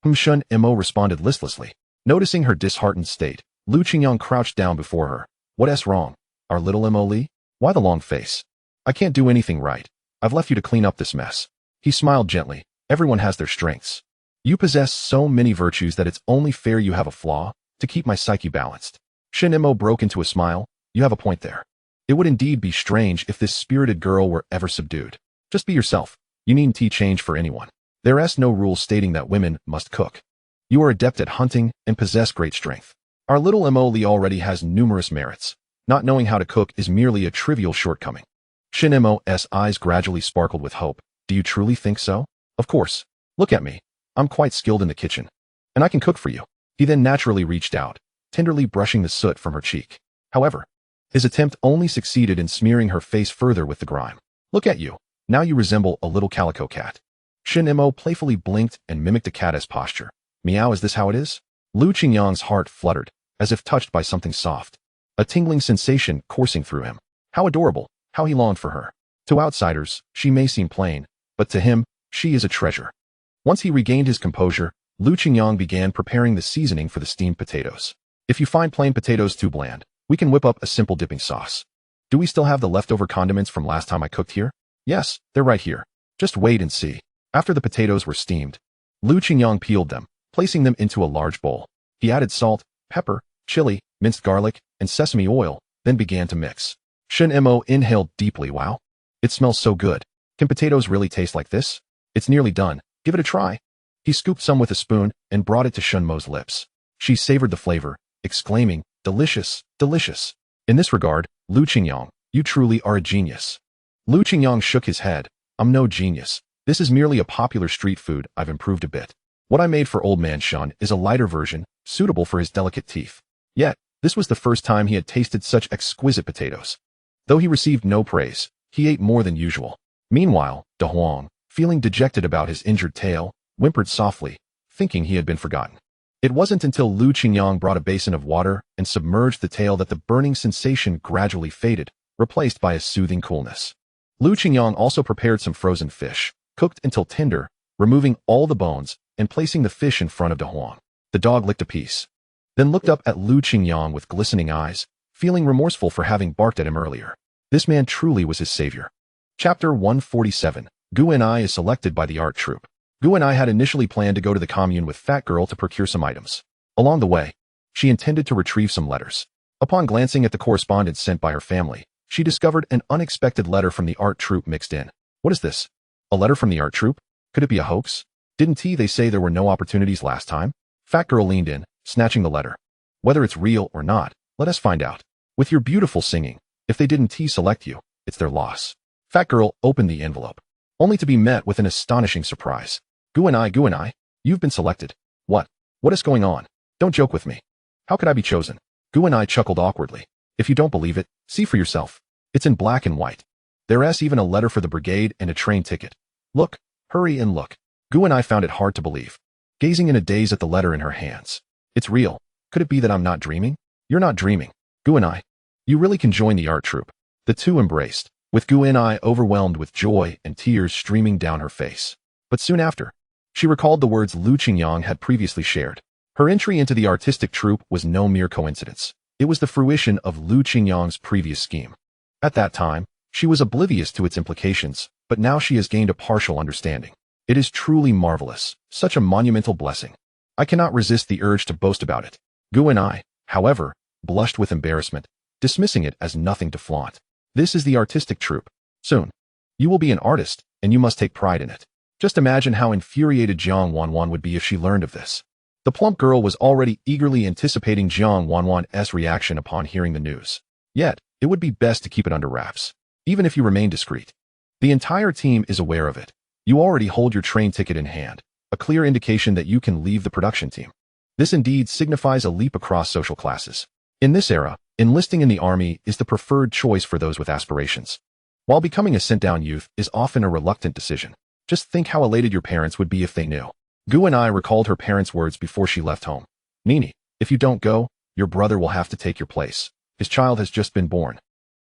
Shunimo responded listlessly. Noticing her disheartened state, Qingyang crouched down before her. What's wrong? Our little Mo-Li? Why the long face? I can't do anything right. I've left you to clean up this mess. He smiled gently. Everyone has their strengths. You possess so many virtues that it's only fair you have a flaw, to keep my psyche balanced. Shunimo broke into a smile. You have a point there. It would indeed be strange if this spirited girl were ever subdued. Just be yourself. You needn't change for anyone. There's no rule stating that women must cook. You are adept at hunting and possess great strength. Our little Mo-Li already has numerous merits. Not knowing how to cook is merely a trivial shortcoming. Shunimo's eyes gradually sparkled with hope. Do you truly think so? Of course. Look at me. I'm quite skilled in the kitchen. And I can cook for you. He then naturally reached out, tenderly brushing the soot from her cheek. However, his attempt only succeeded in smearing her face further with the grime. Look at you. Now you resemble a little calico cat. Shunimo playfully blinked and mimicked a cat's posture. Meow, is this how it is? Qingyang's heart fluttered, as if touched by something soft. A tingling sensation coursing through him. How adorable, how he longed for her. To outsiders, she may seem plain, but to him, she is a treasure. Once he regained his composure, Qingyang began preparing the seasoning for the steamed potatoes. If you find plain potatoes too bland, we can whip up a simple dipping sauce. Do we still have the leftover condiments from last time I cooked here? Yes, they're right here. Just wait and see. After the potatoes were steamed, Qingyang peeled them, placing them into a large bowl. He added salt, pepper, chili, minced garlic, and sesame oil, then began to mix. Shunimo inhaled deeply. Wow. It smells so good. Can potatoes really taste like this? It's nearly done. Give it a try. He scooped some with a spoon and brought it to Shunimo's lips. She savored the flavor, exclaiming, delicious, delicious. In this regard, Qingyang, you truly are a genius. Qingyang shook his head. I'm no genius. This is merely a popular street food I've improved a bit. What I made for old man Shun is a lighter version, suitable for his delicate teeth. Yet, this was the first time he had tasted such exquisite potatoes. Though he received no praise, he ate more than usual. Meanwhile, De Huang, feeling dejected about his injured tail, whimpered softly, thinking he had been forgotten. It wasn't until Qingyang brought a basin of water and submerged the tail that the burning sensation gradually faded, replaced by a soothing coolness. Lu Qingyang also prepared some frozen fish, cooked until tender, removing all the bones and placing the fish in front of De Huang. The dog licked a piece, then looked up at Lu Qingyang with glistening eyes, feeling remorseful for having barked at him earlier. This man truly was his savior. Chapter 147. Gu and I is selected by the art troupe. Gu and I had initially planned to go to the commune with Fat Girl to procure some items. Along the way, she intended to retrieve some letters. Upon glancing at the correspondence sent by her family, she discovered an unexpected letter from the art troupe mixed in. What is this? A letter from the art troupe? Could it be a hoax? Didn't they say there were no opportunities last time? Fat Girl leaned in, snatching the letter. Whether it's real or not, let us find out. With your beautiful singing, if they didn't select you, it's their loss. Fat Girl opened the envelope, only to be met with an astonishing surprise. Gu and I, you've been selected. What? What is going on? Don't joke with me. How could I be chosen? Gu and I chuckled awkwardly. If you don't believe it, see for yourself. It's in black and white. There's even a letter for the brigade and a train ticket. Look, hurry and look. Gu and I found it hard to believe, gazing in a daze at the letter in her hands. It's real. Could it be that I'm not dreaming? You're not dreaming. Gu and I, you really can join the art troupe. The two embraced, with Gu and I overwhelmed with joy and tears streaming down her face. But soon after, she recalled the words Lu Qingyang had previously shared. Her entry into the artistic troupe was no mere coincidence. It was the fruition of Lu Qingyang's previous scheme. At that time, she was oblivious to its implications, but now she has gained a partial understanding. It is truly marvelous, such a monumental blessing. I cannot resist the urge to boast about it. Gu and I, however, blushed with embarrassment, dismissing it as nothing to flaunt. This is the artistic troupe. Soon, you will be an artist, and you must take pride in it. Just imagine how infuriated Jiang Wanwan would be if she learned of this. The plump girl was already eagerly anticipating Jiang Wanwan's reaction upon hearing the news. Yet, it would be best to keep it under wraps, even if you remain discreet. The entire team is aware of it. You already hold your train ticket in hand, a clear indication that you can leave the production team. This indeed signifies a leap across social classes. In this era, enlisting in the army is the preferred choice for those with aspirations, while becoming a sent-down youth is often a reluctant decision. Just think how elated your parents would be if they knew. Gu and I recalled her parents' words before she left home. Nini, if you don't go, your brother will have to take your place. His child has just been born,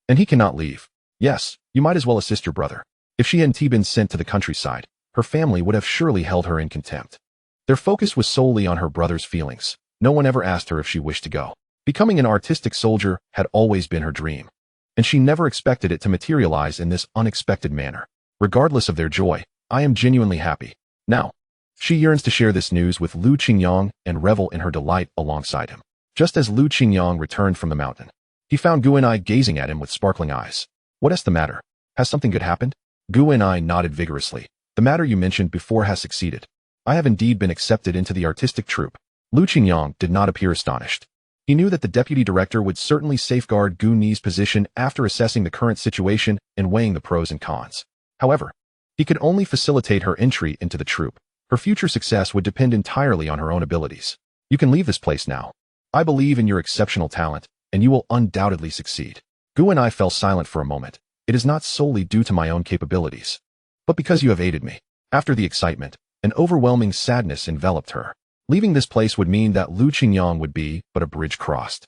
and he cannot leave. Yes, you might as well assist your brother. If she hadn't been sent to the countryside, her family would have surely held her in contempt. Their focus was solely on her brother's feelings. No one ever asked her if she wished to go. Becoming an artistic soldier had always been her dream, and she never expected it to materialize in this unexpected manner. Regardless of their joy, I am genuinely happy. Now, she yearns to share this news with Lu Qingyang and revel in her delight alongside him. Just as Lu Qingyang returned from the mountain, he found Gu and I gazing at him with sparkling eyes. What is the matter? Has something good happened? Gu and I nodded vigorously. The matter you mentioned before has succeeded. I have indeed been accepted into the artistic troupe. Lu Qingyang did not appear astonished. He knew that the deputy director would certainly safeguard Gu Ni's position after assessing the current situation and weighing the pros and cons. However, he could only facilitate her entry into the troupe. Her future success would depend entirely on her own abilities. You can leave this place now. I believe in your exceptional talent, and you will undoubtedly succeed. Gu and I fell silent for a moment. It is not solely due to my own capabilities, but because you have aided me. After the excitement, an overwhelming sadness enveloped her. Leaving this place would mean that Lu Qingyang would be but a bridge crossed,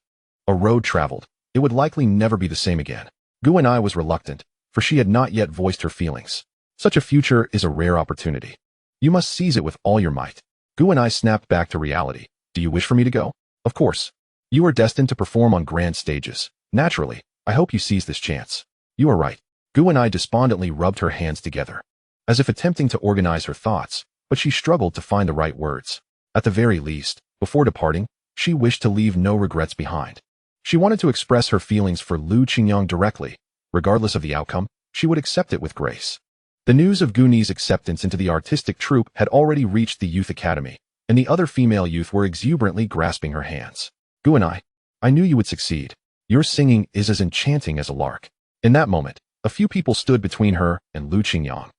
a road traveled. It would likely never be the same again. Gu and I was reluctant, for she had not yet voiced her feelings. Such a future is a rare opportunity. You must seize it with all your might. Gu and I snapped back to reality. Do you wish for me to go? Of course. You are destined to perform on grand stages. Naturally, I hope you seize this chance. You are right. Gu and I despondently rubbed her hands together, as if attempting to organize her thoughts, but she struggled to find the right words. At the very least, before departing, she wished to leave no regrets behind. She wanted to express her feelings for Lu Qingyang directly. Regardless of the outcome, she would accept it with grace. The news of Gu Ni's acceptance into the artistic troupe had already reached the youth academy, and the other female youth were exuberantly grasping her hands. Gu and I knew you would succeed. Your singing is as enchanting as a lark. In that moment, a few people stood between her and Lu Qingyang,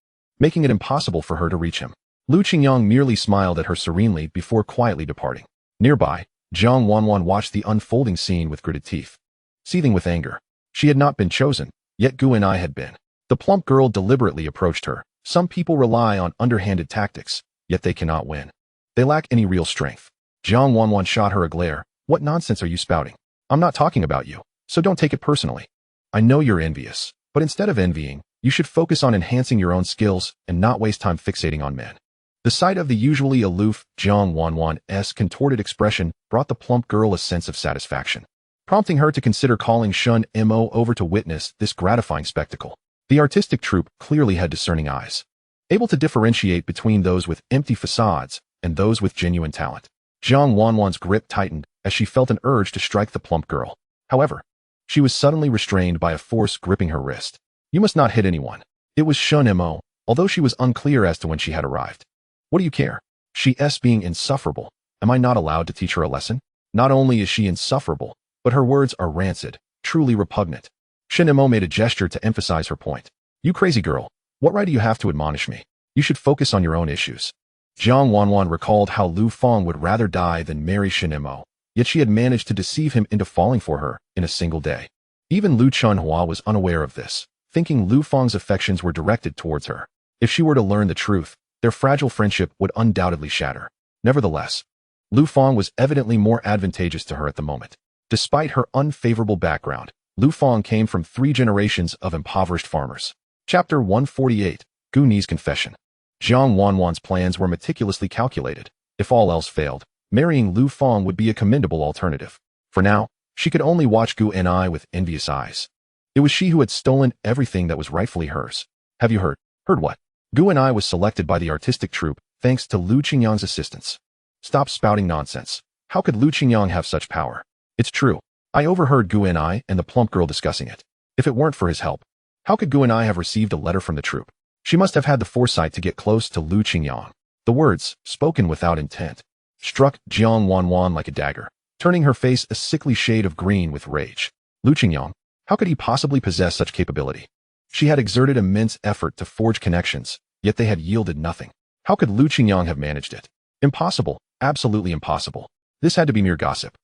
making it impossible for her to reach him. Lu Qingyang merely smiled at her serenely before quietly departing. Nearby, Jiang Wanwan watched the unfolding scene with gritted teeth, seething with anger. She had not been chosen, yet Gu and I had been. The plump girl deliberately approached her. Some people rely on underhanded tactics, yet they cannot win. They lack any real strength. Jiang Wanwan shot her a glare. What nonsense are you spouting? I'm not talking about you, so don't take it personally. I know you're envious, but instead of envying, You should focus on enhancing your own skills and not waste time fixating on men. The sight of the usually aloof Jiang Wanwan's contorted expression brought the plump girl a sense of satisfaction, prompting her to consider calling Shunimo over to witness this gratifying spectacle. The artistic troupe clearly had discerning eyes, able to differentiate between those with empty facades and those with genuine talent. Jiang Wanwan's grip tightened as she felt an urge to strike the plump girl. However, she was suddenly restrained by a force gripping her wrist. You must not hit anyone. It was Shunimo, although she was unclear as to when she had arrived. What do you care? She's being insufferable. Am I not allowed to teach her a lesson? Not only is she insufferable, but her words are rancid, truly repugnant. Shunimo made a gesture to emphasize her point. You crazy girl, what right do you have to admonish me? You should focus on your own issues. Jiang Wanwan recalled how Lu Fang would rather die than marry Shunimo, yet she had managed to deceive him into falling for her in a single day. Even Lu Chunhua was unaware of this, thinking Lu Fang's affections were directed towards her. If she were to learn the truth, their fragile friendship would undoubtedly shatter. Nevertheless, Lu Fang was evidently more advantageous to her at the moment. Despite her unfavorable background, Lu Fang came from 3 generations of impoverished farmers. Chapter 148, Gu Ni's Confession. Jiang Wanwan's plans were meticulously calculated. If all else failed, marrying Lu Fang would be a commendable alternative. For now, she could only watch Gu Ni with envious eyes. It was she who had stolen everything that was rightfully hers. Have you heard? Heard what? Gu Ni was selected by the artistic troupe thanks to Lu Qingyang's assistance. Stop spouting nonsense. How could Lu Qingyang have such power? It's true. I overheard Gu Ni and the plump girl discussing it. If it weren't for his help, how could Gu Ni have received a letter from the troupe? She must have had the foresight to get close to Lu Qingyang. The words, spoken without intent, struck Jiang Wanwan like a dagger, turning her face a sickly shade of green with rage. Lu Qingyang, how could he possibly possess such capability? She had exerted immense effort to forge connections, yet they had yielded nothing. How could Lu Qingyang have managed it? Impossible, absolutely impossible. This had to be mere gossip.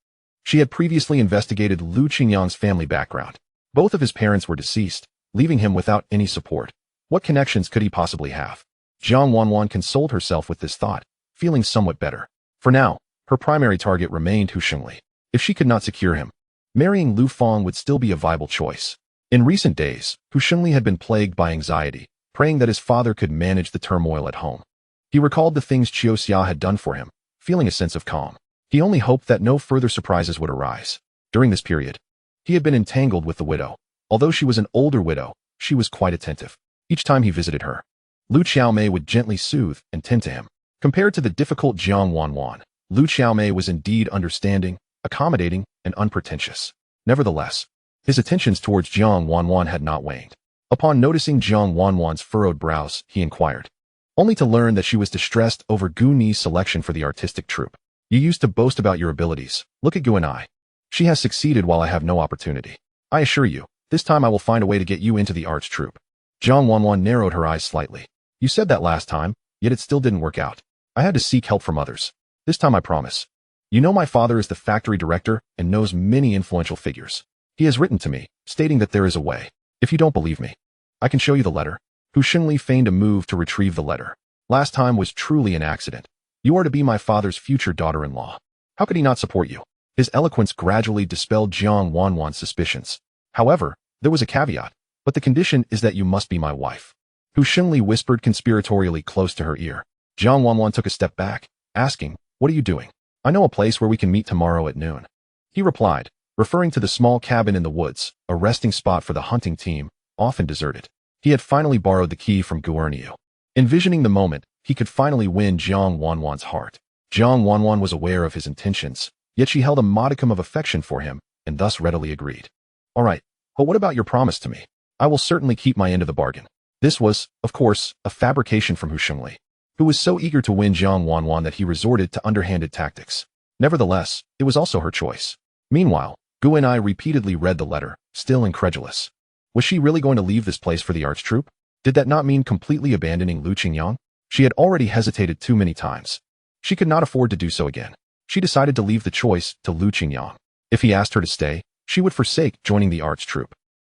She had previously investigated Lu Qingyang's family background. Both of his parents were deceased, leaving him without any support. What connections could he possibly have? Jiang Wanwan consoled herself with this thought, feeling somewhat better. For now, her primary target remained Hu Shengli. If she could not secure him, marrying Lu Fang would still be a viable choice. In recent days, Hu Shengli had been plagued by anxiety, praying that his father could manage the turmoil at home. He recalled the things Qiu Xia had done for him, feeling a sense of calm. He only hoped that no further surprises would arise. During this period, he had been entangled with the widow. Although she was an older widow, she was quite attentive. Each time he visited her, Lu Xiaomei would gently soothe and tend to him. Compared to the difficult Jiang Wanwan, Lu Xiaomei was indeed understanding, accommodating, and unpretentious. Nevertheless, his attentions towards Jiang Wanwan had not waned. Upon noticing Jiang Wanwan's furrowed brows, he inquired, only to learn that she was distressed over Gu Ni's selection for the artistic troupe. You used to boast about your abilities. Look at Gu Ni. She has succeeded while I have no opportunity. I assure you, this time I will find a way to get you into the arts troupe. Jiang Wanwan narrowed her eyes slightly. You said that last time, yet it still didn't work out. I had to seek help from others. This time I promise. You know my father is the factory director and knows many influential figures. He has written to me, stating that there is a way. If you don't believe me, I can show you the letter. Hu Shengli feigned a move to retrieve the letter. Last time was truly an accident. You are to be my father's future daughter-in-law. How could he not support you? His eloquence gradually dispelled Jiang Wanwan's suspicions. However, there was a caveat. But the condition is that you must be my wife. Hu Shengli whispered conspiratorially close to her ear. Jiang Wanwan took a step back, asking, what are you doing? I know a place where we can meet tomorrow at noon. He replied, referring to the small cabin in the woods, a resting spot for the hunting team, often deserted. He had finally borrowed the key from Guerniu. Envisioning the moment, he could finally win Jiang Wanwan's heart. Jiang Wanwan was aware of his intentions, yet she held a modicum of affection for him, and thus readily agreed. All right, but what about your promise to me? I will certainly keep my end of the bargain. This was, of course, a fabrication from Hu Shengli, who was so eager to win Jiang Wanwan that he resorted to underhanded tactics. Nevertheless, it was also her choice. Meanwhile, Gu Ni repeatedly read the letter, still incredulous. Was she really going to leave this place for the arts troupe? Did that not mean completely abandoning Lu Qingyang? She had already hesitated too many times. She could not afford to do so again. She decided to leave the choice to Lu Qingyang. If he asked her to stay, she would forsake joining the arts troupe.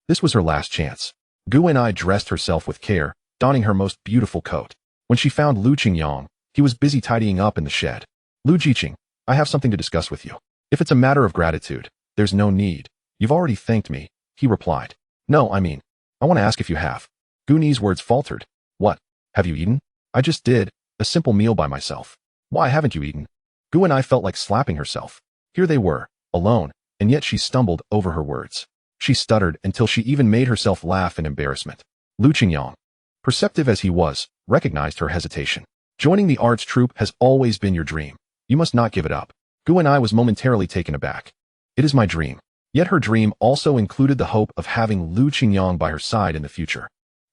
This was her last chance. Gu Ni dressed herself with care, donning her most beautiful coat. When she found Lu Qingyang, he was busy tidying up in the shed. Lu Jiqing, I have something to discuss with you. If it's a matter of gratitude, there's no need. You've already thanked me, he replied. No, I want to ask if you have. Guni's words faltered. What? Have you eaten? I just did. A simple meal by myself. Why haven't you eaten? Guanai felt like slapping herself. Here they were, alone, and yet she stumbled over her words. She stuttered until she even made herself laugh in embarrassment. Qingyang, perceptive as he was, recognized her hesitation. Joining the arts troupe has always been your dream. You must not give it up. Guanai was momentarily taken aback. It is my dream. Yet her dream also included the hope of having Qingyang by her side in the future.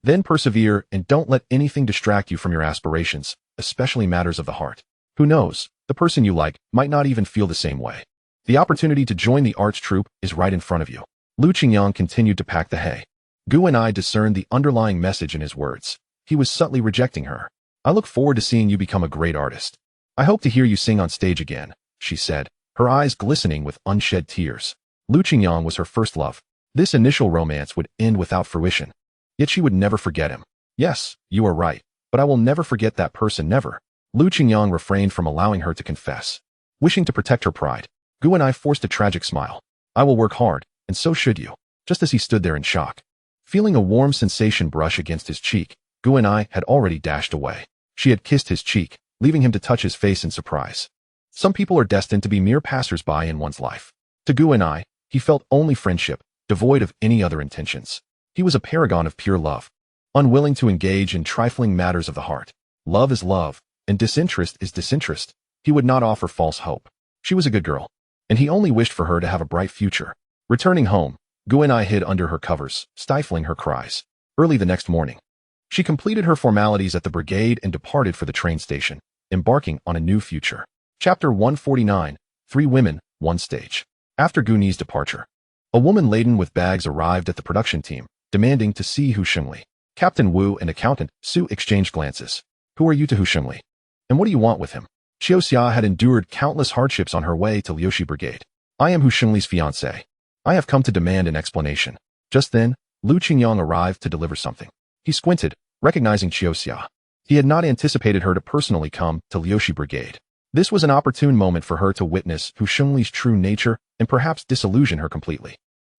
Then persevere and don't let anything distract you from your aspirations, especially matters of the heart. Who knows, the person you like might not even feel the same way. The opportunity to join the arts troupe is right in front of you. Qingyang continued to pack the hay. Guanai discerned the underlying message in his words. He was subtly rejecting her. I look forward to seeing you become a great artist. I hope to hear you sing on stage again, she said, her eyes glistening with unshed tears. Qingyang was her first love. This initial romance would end without fruition. Yet she would never forget him. Yes, you are right, but I will never forget that person, never. Qingyang refrained from allowing her to confess. Wishing to protect her pride, Guanai forced a tragic smile. I will work hard, and so should you. Just as he stood there in shock. Feeling a warm sensation brush against his cheek, Guanai had already dashed away. She had kissed his cheek, leaving him to touch his face in surprise. Some people are destined to be mere passers-by in one's life. To Guanai, he felt only friendship, devoid of any other intentions. He was a paragon of pure love, unwilling to engage in trifling matters of the heart. Love is love, and disinterest is disinterest. He would not offer false hope. She was a good girl, and he only wished for her to have a bright future. Returning home, Guanai hid under her covers, stifling her cries. Early the next morning, she completed her formalities at the brigade and departed for the train station, embarking on a new future. Chapter 149, 3 Women, 1 Stage. After Guni's departure, a woman laden with bags arrived at the production team, demanding to see Hu Shengli. Captain Wu and accountant Su exchanged glances. Who are you to Hu Shengli? And what do you want with him? Xiaoxia had endured countless hardships on her way to Liushi Brigade. I am Hu Shengli's fiancé. I have come to demand an explanation. Just then, Qingyang arrived to deliver something. He squinted, recognizing Xiaoxia. He had not anticipated her to personally come to Liushi Brigade. This was an opportune moment for her to witness Hu Shengli's true nature and perhaps disillusion her completely.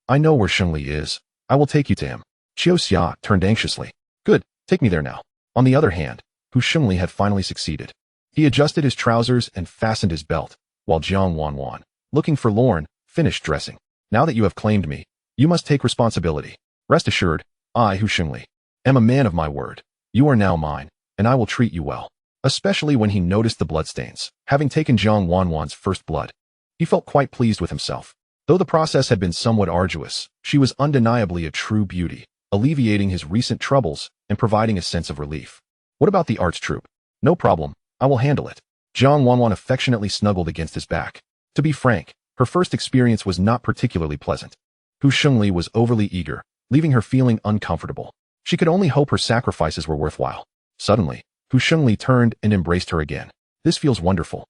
I know where Shengli is. I will take you to him. Xiaoxia turned anxiously. Good, take me there now. On the other hand, Hu Shengli had finally succeeded. He adjusted his trousers and fastened his belt, while Jiang Wanwan, looking forlorn, finished dressing. Now that you have claimed me, you must take responsibility. Rest assured, I, Hu Shengli, am a man of my word. You are now mine, and I will treat you well. Especially when he noticed the bloodstains, having taken Jiang Wanwan's first blood. He felt quite pleased with himself. Though the process had been somewhat arduous, she was undeniably a true beauty, alleviating his recent troubles and providing a sense of relief. What about the arts troupe? No problem, I will handle it. Jiang Wanwan affectionately snuggled against his back. To be frank, her first experience was not particularly pleasant. Hu Shengli was overly eager, leaving her feeling uncomfortable. She could only hope her sacrifices were worthwhile. Suddenly, Hu Shengli turned and embraced her again. This feels wonderful.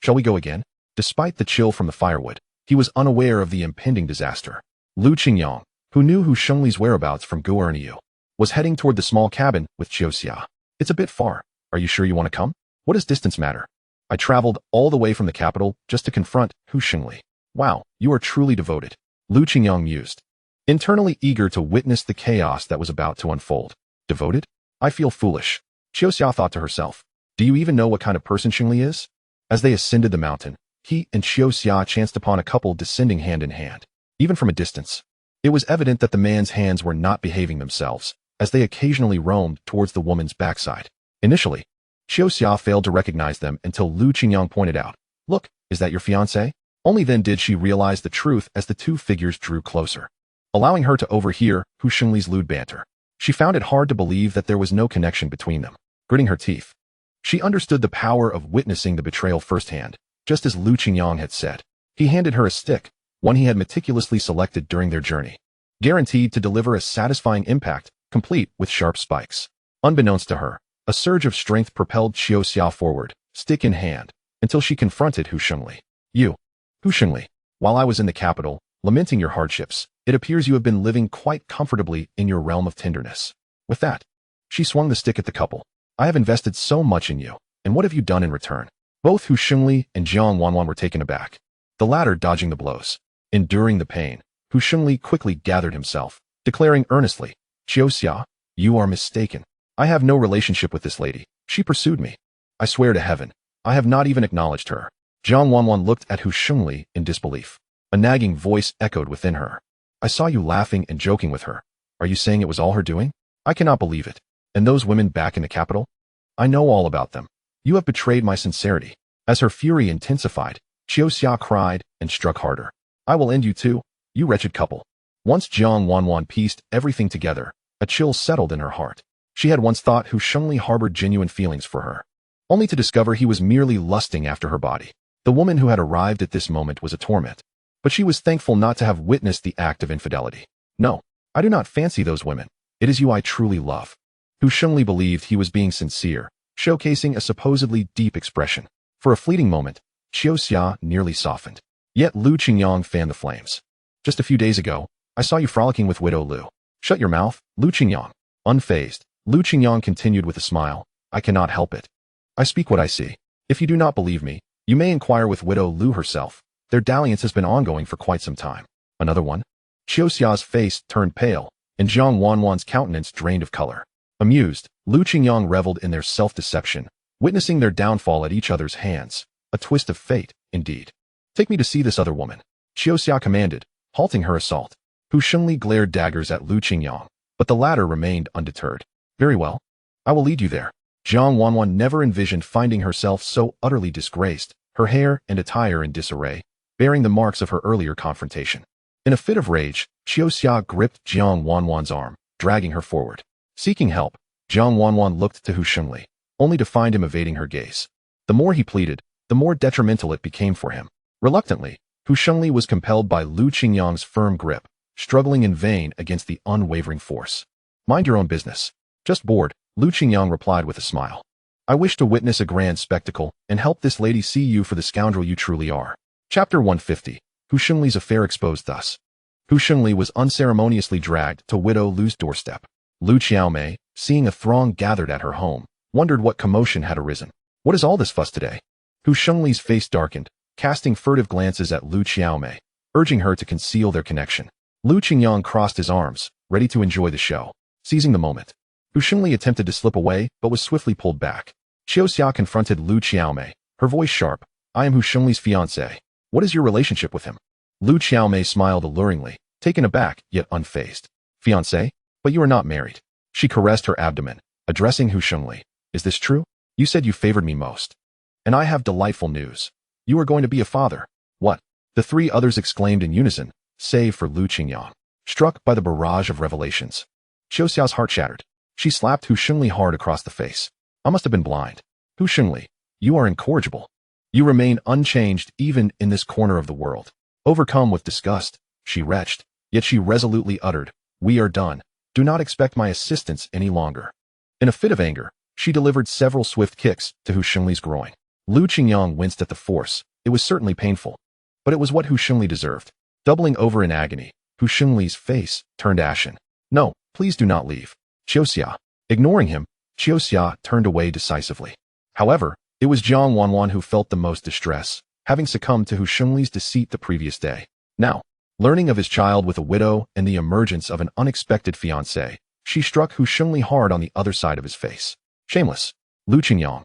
Shall we go again? Despite the chill from the firewood, he was unaware of the impending disaster. Qingyang, who knew Hu Shengli's whereabouts from Guerniu, was heading toward the small cabin with Xiaoxia. It's a bit far. Are you sure you want to come? What does distance matter? I traveled all the way from the capital just to confront Hu Shengli. Wow, you are truly devoted. Qingyang mused, internally eager to witness the chaos that was about to unfold. Devoted? I feel foolish. Xiaoxia thought to herself. Do you even know what kind of person Shengli is? As they ascended the mountain, he and Xiaoxia chanced upon a couple descending hand in hand. Even from a distance, it was evident that the man's hands were not behaving themselves, as they occasionally roamed towards the woman's backside. Initially, Xiaoxia failed to recognize them until Qingyang pointed out, Look, is that your fiancé? Only then did she realize the truth as the two figures drew closer, allowing her to overhear Hu Shengli's lewd banter. She found it hard to believe that there was no connection between them. Gritting her teeth, she understood the power of witnessing the betrayal firsthand, just as Qingyang had said. He handed her a stick, one he had meticulously selected during their journey, guaranteed to deliver a satisfying impact, complete with sharp spikes. Unbeknownst to her, a surge of strength propelled Xiaoxia forward, stick in hand, until she confronted Hu Shengli. You, Hu Shengli, while I was in the capital, lamenting your hardships, it appears you have been living quite comfortably in your realm of tenderness. With that, she swung the stick at the couple. I have invested so much in you, and what have you done in return? Both Hu Shengli and Jiang Wanwan were taken aback, the latter dodging the blows. Enduring the pain, Hu Shengli quickly gathered himself, declaring earnestly, Xiaoxia, You are mistaken. I have no relationship with this lady. She pursued me. I swear to heaven, I have not even acknowledged her. Jiang Wanwan looked at Hu Shengli in disbelief. A nagging voice echoed within her. I saw you laughing and joking with her. Are you saying it was all her doing? I cannot believe it. And those women back in the capital? I know all about them. You have betrayed my sincerity. As her fury intensified, Qiuxia cried and struck harder. I will end you too, you wretched couple. Once Jiang Wanwan pieced everything together, a chill settled in her heart. She had once thought Hu Shengli harbored genuine feelings for her, only to discover he was merely lusting after her body. The woman who had arrived at this moment was a torment, but she was thankful not to have witnessed the act of infidelity. No, I do not fancy those women. It is you I truly love. Hu Shengli believed he was being sincere, showcasing a supposedly deep expression. For a fleeting moment, Qiuxia nearly softened. Yet Lu Qingyang fanned the flames. Just a few days ago, I saw you frolicking with Widow Lu. Shut your mouth, Lu Qingyang. Unfazed, Lu Qingyang continued with a smile. I cannot help it. I speak what I see. If you do not believe me, you may inquire with Widow Lu herself. Their dalliance has been ongoing for quite some time. Another one? Qiuxia's face turned pale, and Jiang Wanwan's countenance drained of color. Amused, Lu Qingyang reveled in their self-deception, witnessing their downfall at each other's hands. A twist of fate, indeed. Take me to see this other woman, Qiuxia commanded, halting her assault. Hu Shengli glared daggers at Lu Qingyang, but the latter remained undeterred. Very well. I will lead you there. Jiang Wanwan never envisioned finding herself so utterly disgraced, her hair and attire in disarray, bearing the marks of her earlier confrontation. In a fit of rage, Qiuxia gripped Jiang Wanwan's arm, dragging her forward. Seeking help, Jiang Wanwan looked to Hu Shengli, only to find him evading her gaze. The more he pleaded, the more detrimental it became for him. Reluctantly, Hu Shengli was compelled by Lu Qingyang's firm grip, struggling in vain against the unwavering force. Mind your own business. Just bored, Lu Qingyang replied with a smile. I wish to witness a grand spectacle and help this lady see you for the scoundrel you truly are. Chapter 150. Hu Shengli's affair exposed thus. Hu Shengli was unceremoniously dragged to Widow Lu's doorstep. Lu Qiaomei, seeing a throng gathered at her home, wondered what commotion had arisen. What is all this fuss today? Hu Shengli's face darkened, casting furtive glances at Lu Qiaomei, urging her to conceal their connection. Lu Qingyang crossed his arms, ready to enjoy the show. Seizing the moment, Hu Shengli attempted to slip away but was swiftly pulled back. Qiuxia confronted Lu Qiaomei, her voice sharp. I am Hu Shengli's fiancé. What is your relationship with him? Lu Qiaomei smiled alluringly, taken aback yet unfazed. Fiancé? But you are not married. She caressed her abdomen, addressing Hu Shengli. Is this true? You said you favored me most. And I have delightful news. You are going to be a father. What? The three others exclaimed in unison, save for Lu Qingyang. Struck by the barrage of revelations, Qiuxia's heart shattered. She slapped Hu Shengli hard across the face. I must have been blind. Hu Shengli, you are incorrigible. You remain unchanged even in this corner of the world. Overcome with disgust, she retched, yet she resolutely uttered, we are done. Do not expect my assistance any longer. In a fit of anger, she delivered several swift kicks to Hu Shengli's groin. Lu Qingyang winced at the force. It was certainly painful, but it was what Hu Shengli deserved. Doubling over in agony, Hu Shengli's face turned ashen. No, please do not leave. Qiuxia. Ignoring him, Qiuxia turned away decisively. However, it was Jiang Wanwan who felt the most distress, having succumbed to Hu Shengli's deceit the previous day. Now, learning of his child with a widow and the emergence of an unexpected fiancé, she struck Hu Shengli hard on the other side of his face. Shameless. Lu Qingyang,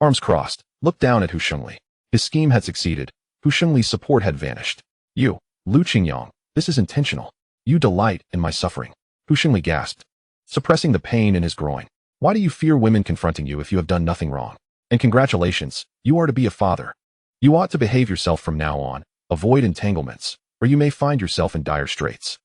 arms crossed, looked down at Hu Shengli. His scheme had succeeded. Hu Shengli's support had vanished. You, Lu Qingyang, this is intentional. You delight in my suffering. Hu Shengli gasped, suppressing the pain in his groin. Why do you fear women confronting you if you have done nothing wrong? And congratulations, you are to be a father. You ought to behave yourself from now on, avoid entanglements, or you may find yourself in dire straits.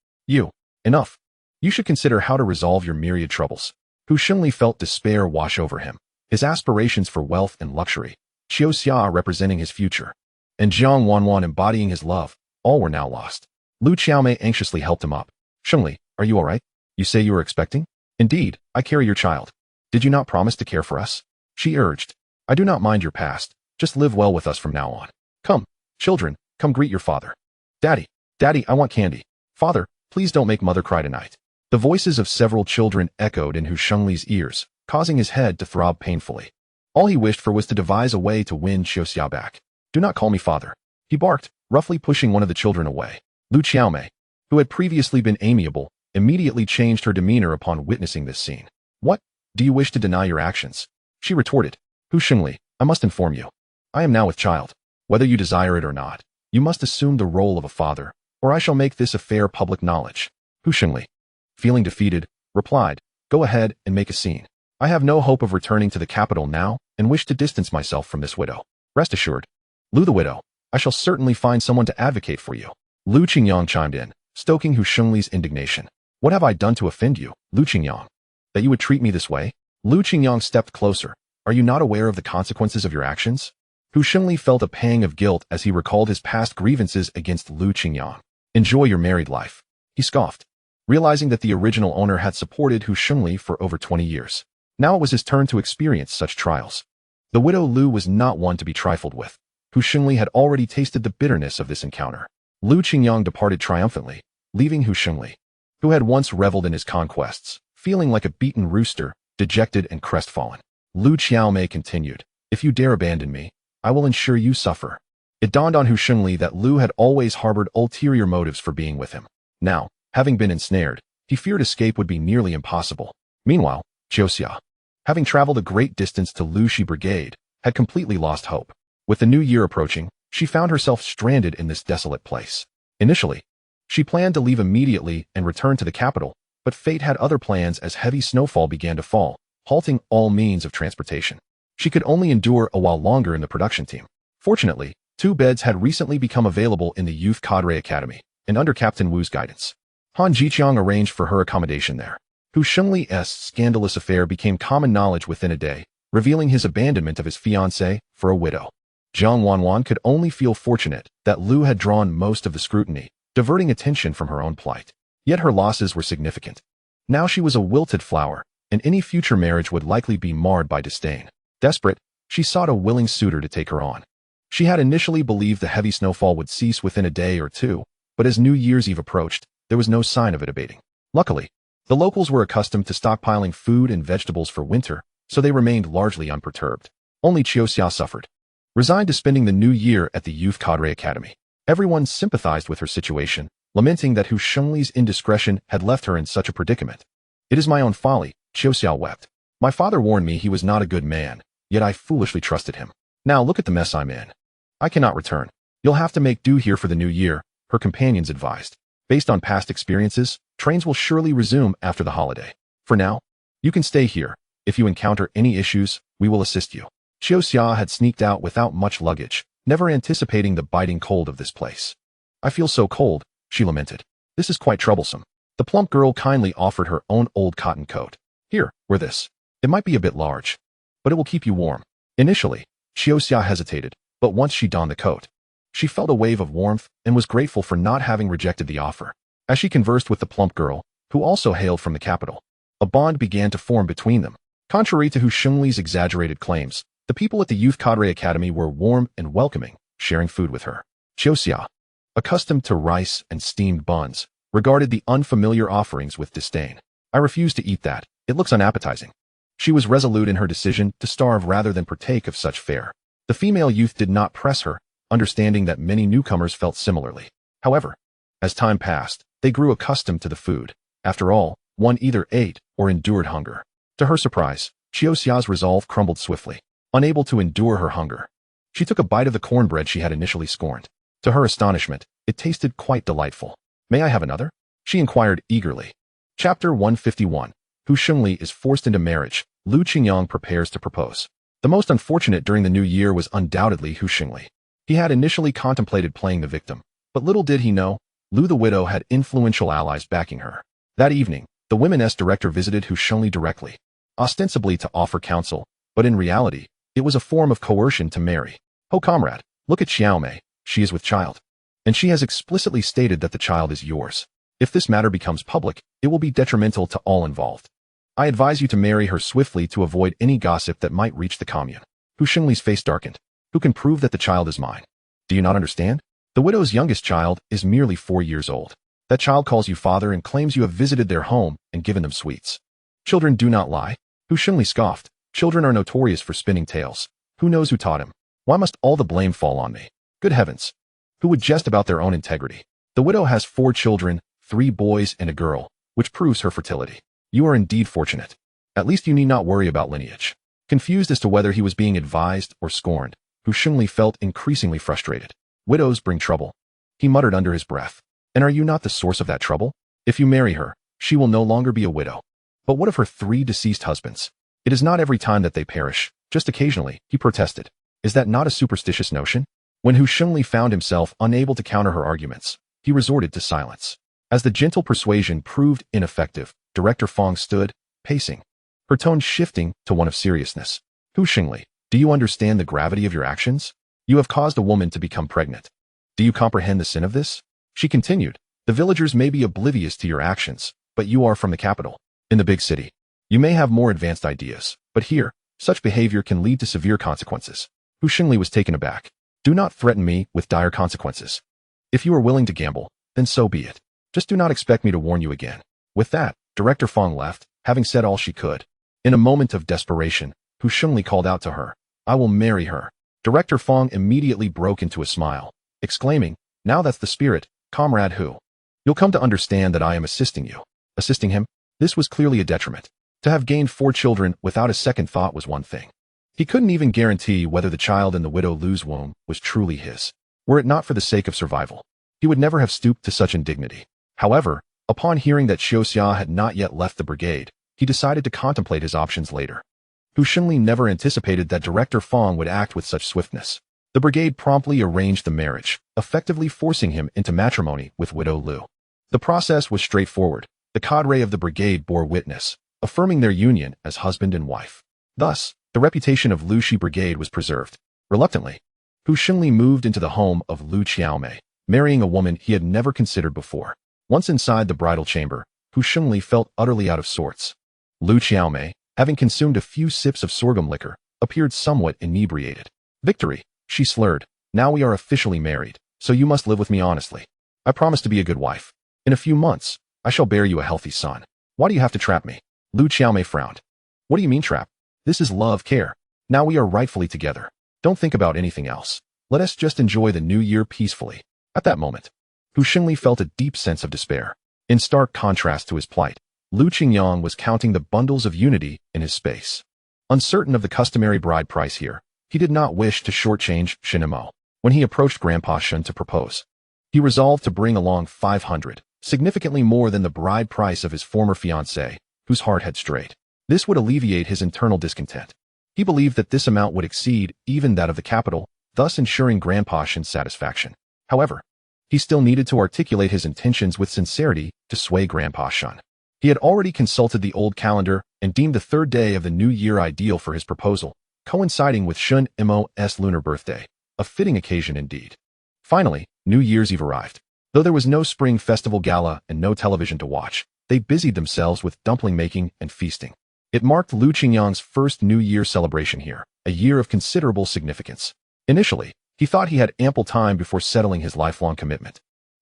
Enough. You should consider how to resolve your myriad troubles. Hu Shengli felt despair wash over him, his aspirations for wealth and luxury, Qiuxia representing his future, and Jiang Wanwan embodying his love, all were now lost. Lu Qiaomei anxiously helped him up. Shengli, are you all right? You say you are expecting? Indeed, I carry your child. Did you not promise to care for us? She urged. I do not mind your past. Just live well with us from now on. Come, children, come greet your father. Daddy, I want candy. Father, please don't make mother cry tonight. The voices of several children echoed in Hu Shengli's ears, causing his head to throb painfully. All he wished for was to devise a way to win Qiuxia back. Do not call me father, he barked, roughly pushing one of the children away. Lu Qiaomei, who had previously been amiable, immediately changed her demeanor upon witnessing this scene. "What? Do you wish to deny your actions?" she retorted. "Hu Shengli, I must inform you. I am now with child. Whether you desire it or not, you must assume the role of a father, or I shall make this affair public knowledge." Hu Shengli, feeling defeated, replied, "Go ahead and make a scene. I have no hope of returning to the capital now and wish to distance myself from this widow. Rest assured, Lu the widow, I shall certainly find someone to advocate for you." Lu Qingyang chimed in, stoking Hu Shengli's indignation. "What have I done to offend you, Lu Qingyang, that you would treat me this way?" Lu Qingyang stepped closer. "Are you not aware of the consequences of your actions?" Hu Shengli felt a pang of guilt as he recalled his past grievances against Lu Qingyang. "Enjoy your married life," he scoffed, realizing that the original owner had supported Hu Shengli for over 20 years. Now it was his turn to experience such trials. The widow Lu was not one to be trifled with. Hu Shengli had already tasted the bitterness of this encounter. Lu Qingyang departed triumphantly, leaving Hu Shengli, who had once reveled in his conquests, feeling like a beaten rooster, dejected and crestfallen. Lu Qiaomei continued, "If you dare abandon me, I will ensure you suffer." It dawned on Hu Shengli that Lu had always harbored ulterior motives for being with him. Now, having been ensnared, he feared escape would be nearly impossible. Meanwhile, Qiuxia, having traveled a great distance to Lushi Brigade, had completely lost hope. With the new year approaching, she found herself stranded in this desolate place. Initially, she planned to leave immediately and return to the capital, but fate had other plans as heavy snowfall began to fall, halting all means of transportation. She could only endure a while longer in the production team. Fortunately, 2 beds had recently become available in the Youth Cadre Academy, and under Captain Wu's guidance, Han Jiqiang arranged for her accommodation there. Hu Shengli's scandalous affair became common knowledge within a day, revealing his abandonment of his fiancée for a widow. Zhang Wanwan could only feel fortunate that Lu had drawn most of the scrutiny, diverting attention from her own plight. Yet her losses were significant. Now she was a wilted flower, and any future marriage would likely be marred by disdain. Desperate, she sought a willing suitor to take her on. She had initially believed the heavy snowfall would cease within a day or two, but as New Year's Eve approached, there was no sign of it abating. Luckily, the locals were accustomed to stockpiling food and vegetables for winter, so they remained largely unperturbed. Only Qiuxia suffered. Resigned to spending the new year at the Youth Cadre Academy, everyone sympathized with her situation, lamenting that Hu Shengli's indiscretion had left her in such a predicament. "It is my own folly," Qiuxia wept. "My father warned me he was not a good man, yet I foolishly trusted him. Now look at the mess I'm in. I cannot return. You'll have to make do here for the new year," her companions advised. "Based on past experiences, trains will surely resume after the holiday. For now, you can stay here. If you encounter any issues, we will assist you." Qiuxia had sneaked out without much luggage, never anticipating the biting cold of this place. "I feel so cold," she lamented. "This is quite troublesome." The plump girl kindly offered her own old cotton coat. "Here, wear this. It might be a bit large, but it will keep you warm." Initially, Qiuxia hesitated, but once she donned the coat, she felt a wave of warmth and was grateful for not having rejected the offer. As she conversed with the plump girl, who also hailed from the capital, a bond began to form between them. Contrary to Hu Shengli's exaggerated claims, the people at the Youth Cadre Academy were warm and welcoming, sharing food with her. Qiuxia, accustomed to rice and steamed buns, regarded the unfamiliar offerings with disdain. "I refuse to eat that. It looks unappetizing." She was resolute in her decision to starve rather than partake of such fare. The female youth did not press her, understanding that many newcomers felt similarly. However, as time passed, they grew accustomed to the food. After all, one either ate or endured hunger. To her surprise, Qiuxia's resolve crumbled swiftly. Unable to endure her hunger, she took a bite of the cornbread she had initially scorned. To her astonishment, it tasted quite delightful. "May I have another?" she inquired eagerly. Chapter 151. Hu Shengli is forced into marriage. Lu Qingyang prepares to propose. The most unfortunate during the new year was undoubtedly Hu Shengli. He had initially contemplated playing the victim, but little did he know, Lu the widow had influential allies backing her. That evening, the women's director visited Hu Shengli directly, ostensibly to offer counsel, but in reality, it was a form of coercion to marry. "Oh comrade, look at Xiaomei, she is with child. And she has explicitly stated that the child is yours. If this matter becomes public, it will be detrimental to all involved. I advise you to marry her swiftly to avoid any gossip that might reach the commune." Hu Shengli's face darkened. "Who can prove that the child is mine? Do you not understand? The widow's youngest child is merely 4 years old. That child calls you father and claims you have visited their home and given them sweets. Children do not lie." Hu Shengli scoffed. "Children are notorious for spinning tales. Who knows who taught him? Why must all the blame fall on me? Good heavens! Who would jest about their own integrity? The widow has 4 children, 3 boys and a girl. which proves her fertility. You are indeed fortunate. At least you need not worry about lineage. Confused as to whether he was being advised or scorned, Shunli felt increasingly frustrated. Widows bring trouble, he muttered under his breath. And are you not the source of that trouble? If you marry her, she will no longer be a widow. But what of her 3 deceased husbands? It is not every time that they perish, just occasionally, he protested. Is that not a superstitious notion? When Shunli found himself unable to counter her arguments, he resorted to silence. As the gentle persuasion proved ineffective, Director Fong stood, pacing, her tone shifting to one of seriousness. Shunli, do you understand the gravity of your actions? You have caused a woman to become pregnant. Do you comprehend the sin of this? She continued, the villagers may be oblivious to your actions, but you are from the capital. In the big city, you may have more advanced ideas, but here, such behavior can lead to severe consequences. Shunli was taken aback. Do not threaten me with dire consequences. If you are willing to gamble, then so be it. Just do not expect me to warn you again. With that, Director Fong left, having said all she could. In a moment of desperation, Shunli called out to her, I will marry her. Director Fong immediately broke into a smile, exclaiming, now that's the spirit, comrade Hu. You'll come to understand that I am assisting you. Assisting him? This was clearly a detriment. To have gained 4 children without a second thought was one thing. He couldn't even guarantee whether the child in the widow Lu's womb was truly his. Were it not for the sake of survival, he would never have stooped to such indignity. However, upon hearing that Xiaoxia had not yet left the brigade, he decided to contemplate his options later. Shunli never anticipated that Director Fong would act with such swiftness. The brigade promptly arranged the marriage, effectively forcing him into matrimony with widow Lu. The process was straightforward. The cadre of the brigade bore witness, affirming their union as husband and wife. Thus, the reputation of Lushi Brigade was preserved. Reluctantly, Shunli moved into the home of Lu Qiaomei, marrying a woman he had never considered before. Once inside the bridal chamber, Shunli felt utterly out of sorts. Lu Qiaomei, having consumed a few sips of sorghum liquor, appeared somewhat inebriated. Victory, she slurred. Now we are officially married, so you must live with me honestly. I promise to be a good wife. In a few months, I shall bear you a healthy son. Why do you have to trap me? Lu Qiaomei frowned. What do you mean trap? This is love care. Now we are rightfully together. Don't think about anything else. Let us just enjoy the new year peacefully. At that moment, Shunli felt a deep sense of despair. In stark contrast to his plight, Lu Qingyang was counting the bundles of unity in his space. Uncertain of the customary bride price here, he did not wish to shortchange Shunimo. When he approached Grandpa Shun to propose, he resolved to bring along 500, significantly more than the bride price of his former fiancée, whose heart had strayed. This would alleviate his internal discontent. He believed that this amount would exceed even that of the capital, thus ensuring Grandpa Shun's satisfaction. However, he still needed to articulate his intentions with sincerity to sway Grandpa Shun. He had already consulted the old calendar and deemed the 3rd day of the new year ideal for his proposal, coinciding with Shunimo's lunar birthday, a fitting occasion indeed. Finally, New Year's Eve arrived. Though there was no spring festival gala and no television to watch, they busied themselves with dumpling making and feasting. It marked Lu Qingyang's first New Year celebration here, a year of considerable significance. Initially, he thought he had ample time before settling his lifelong commitment.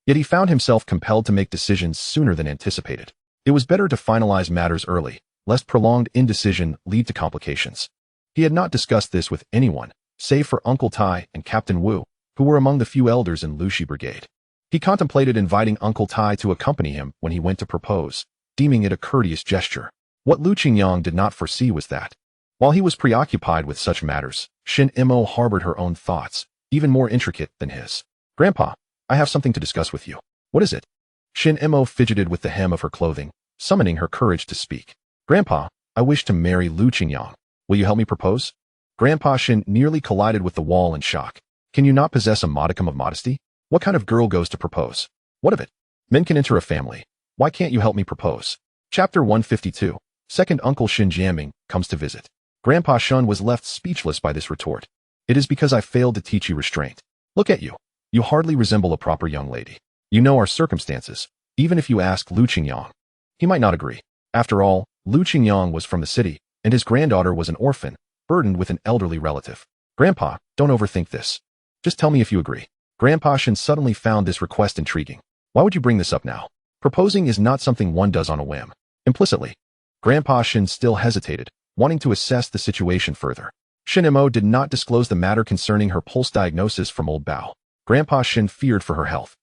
Yet he found himself compelled to make decisions sooner than anticipated. It was better to finalize matters early, lest prolonged indecision lead to complications. He had not discussed this with anyone, save for Uncle Tai and Captain Wu, who were among the few elders in Lushi Brigade. He contemplated inviting Uncle Tai to accompany him when he went to propose, deeming it a courteous gesture. What Lu Qingyang did not foresee was that, while he was preoccupied with such matters, Shunimo harbored her own thoughts, even more intricate than his. Grandpa, I have something to discuss with you. What is it? Shunimo fidgeted with the hem of her clothing, summoning her courage to speak. Grandpa, I wish to marry Lu Qingyang. Will you help me propose? Grandpa Shun nearly collided with the wall in shock. Can you not possess a modicum of modesty? What kind of girl goes to propose? What of it? Men can enter a family. Why can't you help me propose? Chapter 152. Second Uncle Xinjiang comes to visit. Grandpa Shun was left speechless by this retort. It is because I failed to teach you restraint. Look at you. You hardly resemble a proper young lady. You know our circumstances, even if you ask Lu Qingyang. He might not agree. After all, Lu Qingyang was from the city, and his granddaughter was an orphan, burdened with an elderly relative. Grandpa, don't overthink this. Just tell me if you agree. Grandpa Shun suddenly found this request intriguing. Why would you bring this up now? Proposing is not something one does on a whim. Implicitly, Grandpa Shun still hesitated, wanting to assess the situation further. Shunimo did not disclose the matter concerning her pulse diagnosis from Old Bao. Grandpa Shun feared for her health,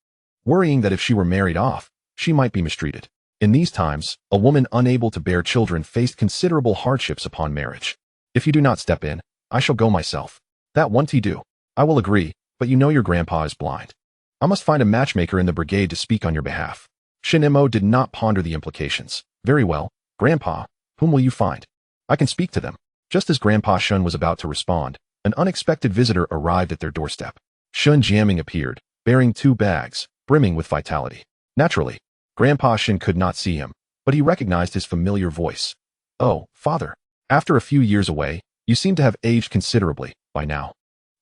worrying that if she were married off, she might be mistreated. In these times, a woman unable to bear children faced considerable hardships upon marriage. If you do not step in, I shall go myself. That won't he do. I will agree, but you know your grandpa is blind. I must find a matchmaker in the brigade to speak on your behalf. Shunimo did not ponder the implications. Very well, Grandpa, whom will you find? I can speak to them. Just as Grandpa Shun was about to respond, an unexpected visitor arrived at their doorstep. Qingyang appeared, bearing 2 bags, brimming with vitality. Naturally, Grandpa Shun could not see him, but he recognized his familiar voice. Oh, father. After a few years away, you seem to have aged considerably by now.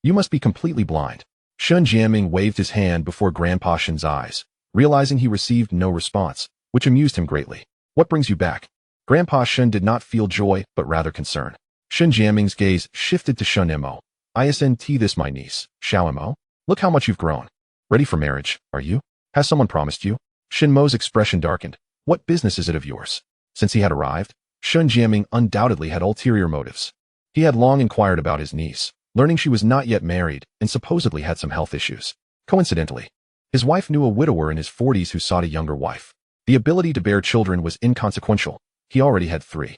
You must be completely blind. Qingyang waved his hand before Grandpa Shun's eyes, realizing he received no response, which amused him greatly. What brings you back? Grandpa Shun did not feel joy, but rather concern. Qingyang's gaze shifted to Shunimo. Isn't this my niece, Xiaomo? Look how much you've grown. Ready for marriage, are you? Has someone promised you? Shinmo's expression darkened. What business is it of yours? Since he had arrived, Qingyang undoubtedly had ulterior motives. He had long inquired about his niece, learning she was not yet married and supposedly had some health issues. Coincidentally, his wife knew a widower in his 40s who sought a younger wife. The ability to bear children was inconsequential. He already had 3.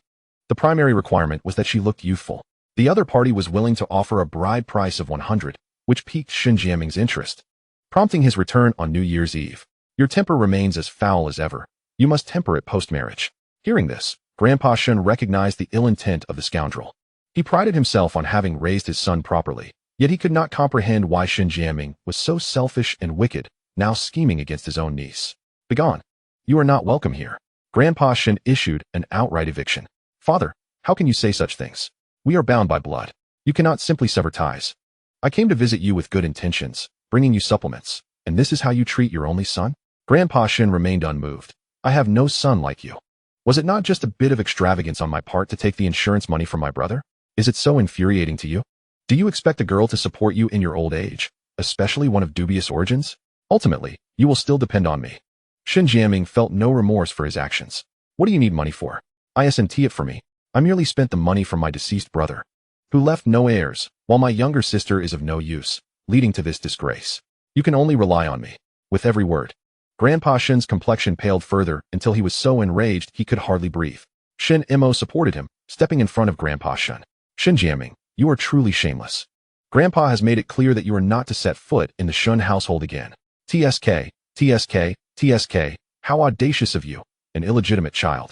The primary requirement was that she looked youthful. The other party was willing to offer a bride price of 100, which piqued Qingyang's interest, prompting his return on New Year's Eve. Your temper remains as foul as ever. You must temper it post-marriage. Hearing this, Grandpa Shun recognized the ill intent of the scoundrel. He prided himself on having raised his son properly, yet he could not comprehend why Qingyang was so selfish and wicked, now scheming against his own niece. Begone. You are not welcome here. Grandpa Shun issued an outright eviction. Father, how can you say such things? We are bound by blood. You cannot simply sever ties. I came to visit you with good intentions, bringing you supplements, and this is how you treat your only son? Grandpa Shun remained unmoved. I have no son like you. Was it not just a bit of extravagance on my part to take the insurance money from my brother? Is it so infuriating to you? Do you expect a girl to support you in your old age, especially one of dubious origins? Ultimately, you will still depend on me. Qingyang felt no remorse for his actions. What do you need money for? Isn't it for me? I merely spent the money from my deceased brother, who left no heirs, while my younger sister is of no use, leading to this disgrace. You can only rely on me. With every word. Grandpa Shun's complexion paled further until he was so enraged he could hardly breathe. Shunimo supported him, stepping in front of Grandpa Shun. Qingyang, you are truly shameless. Grandpa has made it clear that you are not to set foot in the Shun household again. TSK, TSK, TSK, how audacious of you, an illegitimate child,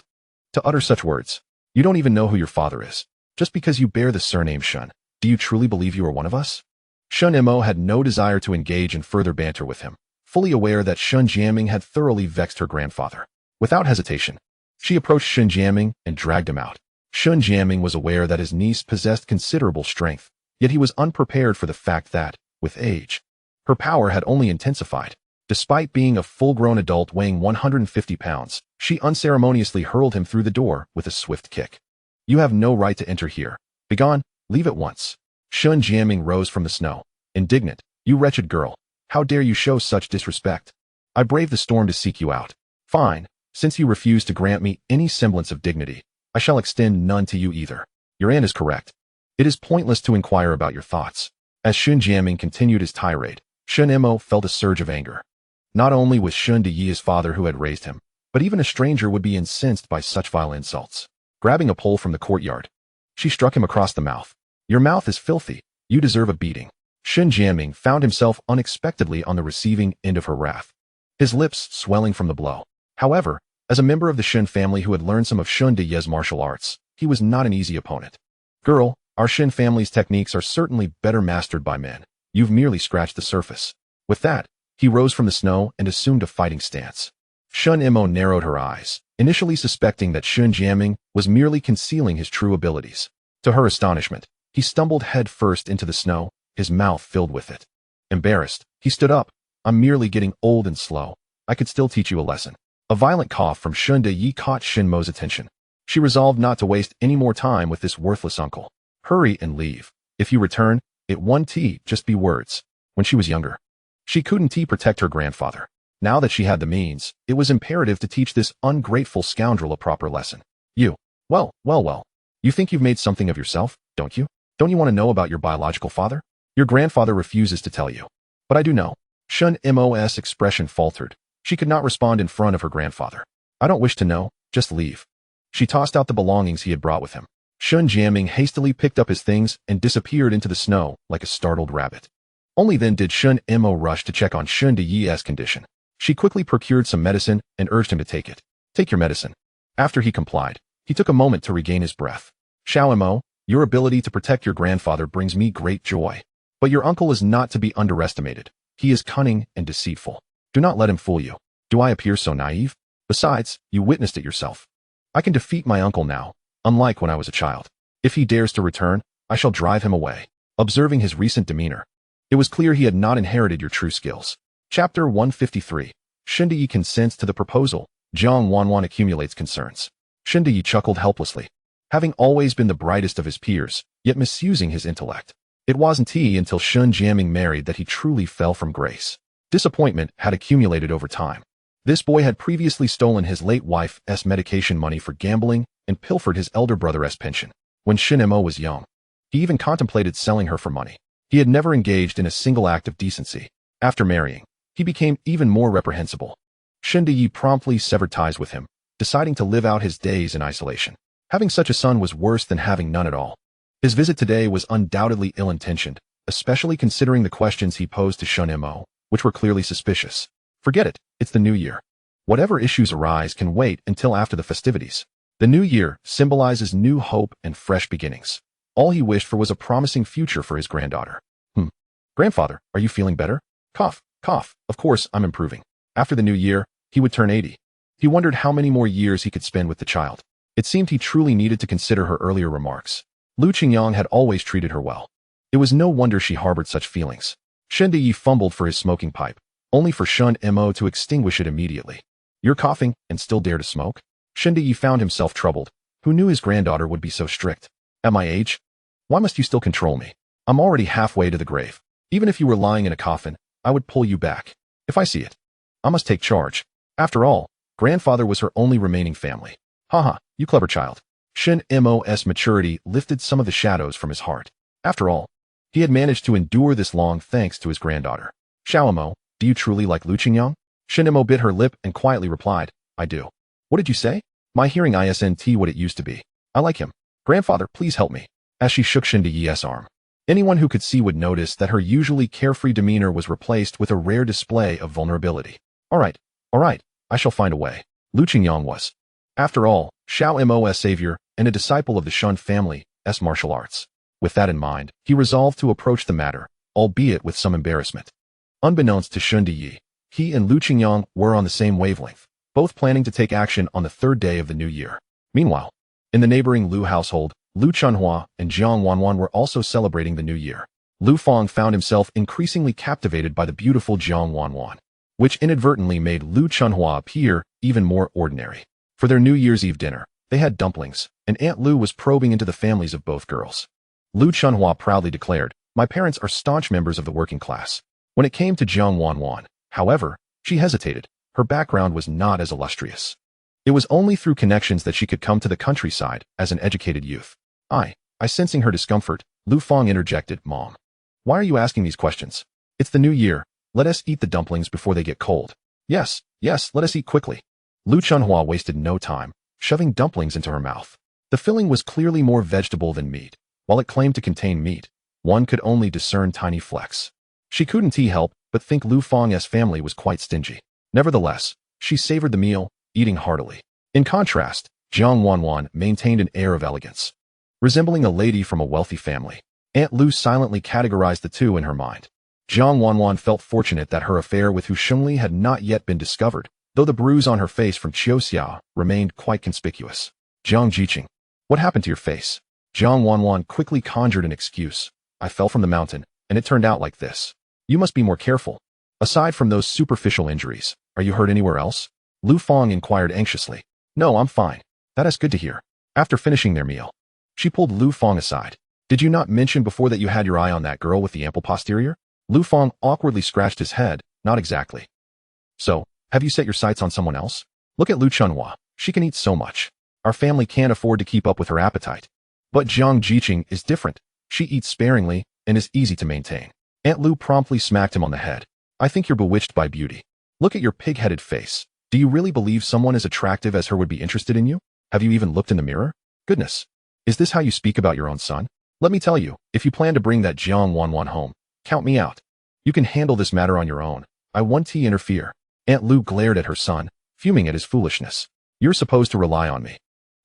to utter such words. You don't even know who your father is. Just because you bear the surname Shun, do you truly believe you are one of us? Shunimo had no desire to engage in further banter with him, fully aware that Qingyang had thoroughly vexed her grandfather. Without hesitation, she approached Qingyang and dragged him out. Qingyang was aware that his niece possessed considerable strength, yet he was unprepared for the fact that, with age, her power had only intensified. Despite being a full-grown adult weighing 150 pounds, she unceremoniously hurled him through the door with a swift kick. You have no right to enter here. Begone, leave at once. Qingyang rose from the snow, indignant. You wretched girl, how dare you show such disrespect? I braved the storm to seek you out. Fine, since you refuse to grant me any semblance of dignity, I shall extend none to you either. Your aunt is correct. It is pointless to inquire about your thoughts. As Qingyang continued his tirade, Shunimo felt a surge of anger. Not only was Shun Yi his father who had raised him, but even a stranger would be incensed by such vile insults. Grabbing a pole from the courtyard, she struck him across the mouth. Your mouth is filthy. You deserve a beating. Qingyang found himself unexpectedly on the receiving end of her wrath, his lips swelling from the blow. However, as a member of the Shun family who had learned some of Shun Yi's martial arts, he was not an easy opponent. Girl, our Shun family's techniques are certainly better mastered by men. You've merely scratched the surface. With that, he rose from the snow and assumed a fighting stance. Shunimo narrowed her eyes, initially suspecting that Qingyang was merely concealing his true abilities. To her astonishment, he stumbled head first into the snow, his mouth filled with it. Embarrassed, he stood up. I'm merely getting old and slow. I could still teach you a lesson. A violent cough from Shun Yi caught Shinmo's attention. She resolved not to waste any more time with this worthless uncle. Hurry and leave. If you return, it won't just be words. When she was younger, she couldn't protect her grandfather. Now that she had the means, it was imperative to teach this ungrateful scoundrel a proper lesson. Well. You think you've made something of yourself, don't you? Don't you want to know about your biological father? Your grandfather refuses to tell you. But I do know. Shunimo's expression faltered. She could not respond in front of her grandfather. I don't wish to know, just leave. She tossed out the belongings he had brought with him. Qingyang hastily picked up his things and disappeared into the snow like a startled rabbit. Only then did Shunimo rush to check on Shunyi's condition. She quickly procured some medicine and urged him to take it. Take your medicine. After he complied, he took a moment to regain his breath. Shunimo, your ability to protect your grandfather brings me great joy. But your uncle is not to be underestimated. He is cunning and deceitful. Do not let him fool you. Do I appear so naive? Besides, you witnessed it yourself. I can defeat my uncle now, unlike when I was a child. If he dares to return, I shall drive him away. Observing his recent demeanor, it was clear he had not inherited your true skills. Chapter 153. Shunyi consents to the proposal. Jiang Wanwan accumulates concerns. Shunyi chuckled helplessly. Having always been the brightest of his peers, yet misusing his intellect. It wasn't until Qingyang married that he truly fell from grace. Disappointment had accumulated over time. This boy had previously stolen his late wife's medication money for gambling and pilfered his elder brother's pension. When Shunimo was young, he even contemplated selling her for money. He had never engaged in a single act of decency. After marrying, he became even more reprehensible. Shunyi promptly severed ties with him, deciding to live out his days in isolation. Having such a son was worse than having none at all. His visit today was undoubtedly ill-intentioned, especially considering the questions he posed to Shunimo, which were clearly suspicious. Forget it, it's the new year. Whatever issues arise can wait until after the festivities. The new year symbolizes new hope and fresh beginnings. All he wished for was a promising future for his granddaughter. Grandfather, are you feeling better? Cough, cough. Of course, I'm improving. After the new year, he would turn 80. He wondered how many more years he could spend with the child. It seemed he truly needed to consider her earlier remarks. Qingyang had always treated her well. It was no wonder she harbored such feelings. Shunyi fumbled for his smoking pipe, only for Shunimo to extinguish it immediately. You're coughing and still dare to smoke? Shunyi found himself troubled. Who knew his granddaughter would be so strict? At my age? Why must you still control me? I'm already halfway to the grave. Even if you were lying in a coffin, I would pull you back. If I see it, I must take charge. After all, grandfather was her only remaining family. Haha, you clever child. Shunimo's maturity lifted some of the shadows from his heart. After all, he had managed to endure this long thanks to his granddaughter. Shunimo, do you truly like Qingyang? Shunimo bit her lip and quietly replied, I do. What did you say? My hearing isn't what it used to be. I like him. Grandfather, please help me. As she shook Shunyi's arm. Anyone who could see would notice that her usually carefree demeanor was replaced with a rare display of vulnerability. All right, I shall find a way. Qingyang was, after all, Shunimo's savior and a disciple of the Shun family's martial arts. With that in mind, he resolved to approach the matter, albeit with some embarrassment. Unbeknownst to Shunyi, he and Qingyang were on the same wavelength, both planning to take action on the third day of the new year. Meanwhile, in the neighboring Lu household, Lu Chunhua and Jiang Wanwan were also celebrating the new year. Lu Feng found himself increasingly captivated by the beautiful Jiang Wanwan, which inadvertently made Lu Chunhua appear even more ordinary. For their New Year's Eve dinner, they had dumplings, and Aunt Lu was probing into the families of both girls. Lu Chunhua proudly declared, my parents are staunch members of the working class. When it came to Jiang Wanwan, however, she hesitated. Her background was not as illustrious. It was only through connections that she could come to the countryside as an educated youth. I sensing her discomfort, Lu Feng interjected, Mom. Why are you asking these questions? It's the new year. Let us eat the dumplings before they get cold. Yes, let us eat quickly. Lu Chunhua wasted no time, shoving dumplings into her mouth. The filling was clearly more vegetable than meat. While it claimed to contain meat, one could only discern tiny flecks. She couldn't help but think Lu Feng's family was quite stingy. Nevertheless, she savored the meal, eating heartily. In contrast, Jiang Wanwan maintained an air of elegance. Resembling a lady from a wealthy family, Aunt Lu silently categorized the two in her mind. Jiang Wanwan felt fortunate that her affair with Hu Shengli had not yet been discovered, though the bruise on her face from Qiuxia remained quite conspicuous. Jiang Jiqing, what happened to your face? Jiang Wanwan quickly conjured an excuse. I fell from the mountain, and it turned out like this. You must be more careful. Aside from those superficial injuries, are you hurt anywhere else? Lu Feng inquired anxiously. No, I'm fine. That is good to hear. After finishing their meal, she pulled Lu Feng aside. Did you not mention before that you had your eye on that girl with the ample posterior? Lu Feng awkwardly scratched his head. Not exactly. So, have you set your sights on someone else? Look at Lu Chunhua. She can eat so much. Our family can't afford to keep up with her appetite. But Jiang Jiqing is different. She eats sparingly and is easy to maintain. Aunt Lu promptly smacked him on the head. I think you're bewitched by beauty. Look at your pig-headed face. Do Do you really believe someone as attractive as her would be interested in you? Have you even looked in the mirror? Goodness. Is this how you speak about your own son? Let me tell you, if you plan to bring that Jiang Wanwan home, count me out. You can handle this matter on your own. I won't interfere. Aunt Lu glared at her son, fuming at his foolishness. You're supposed to rely on me.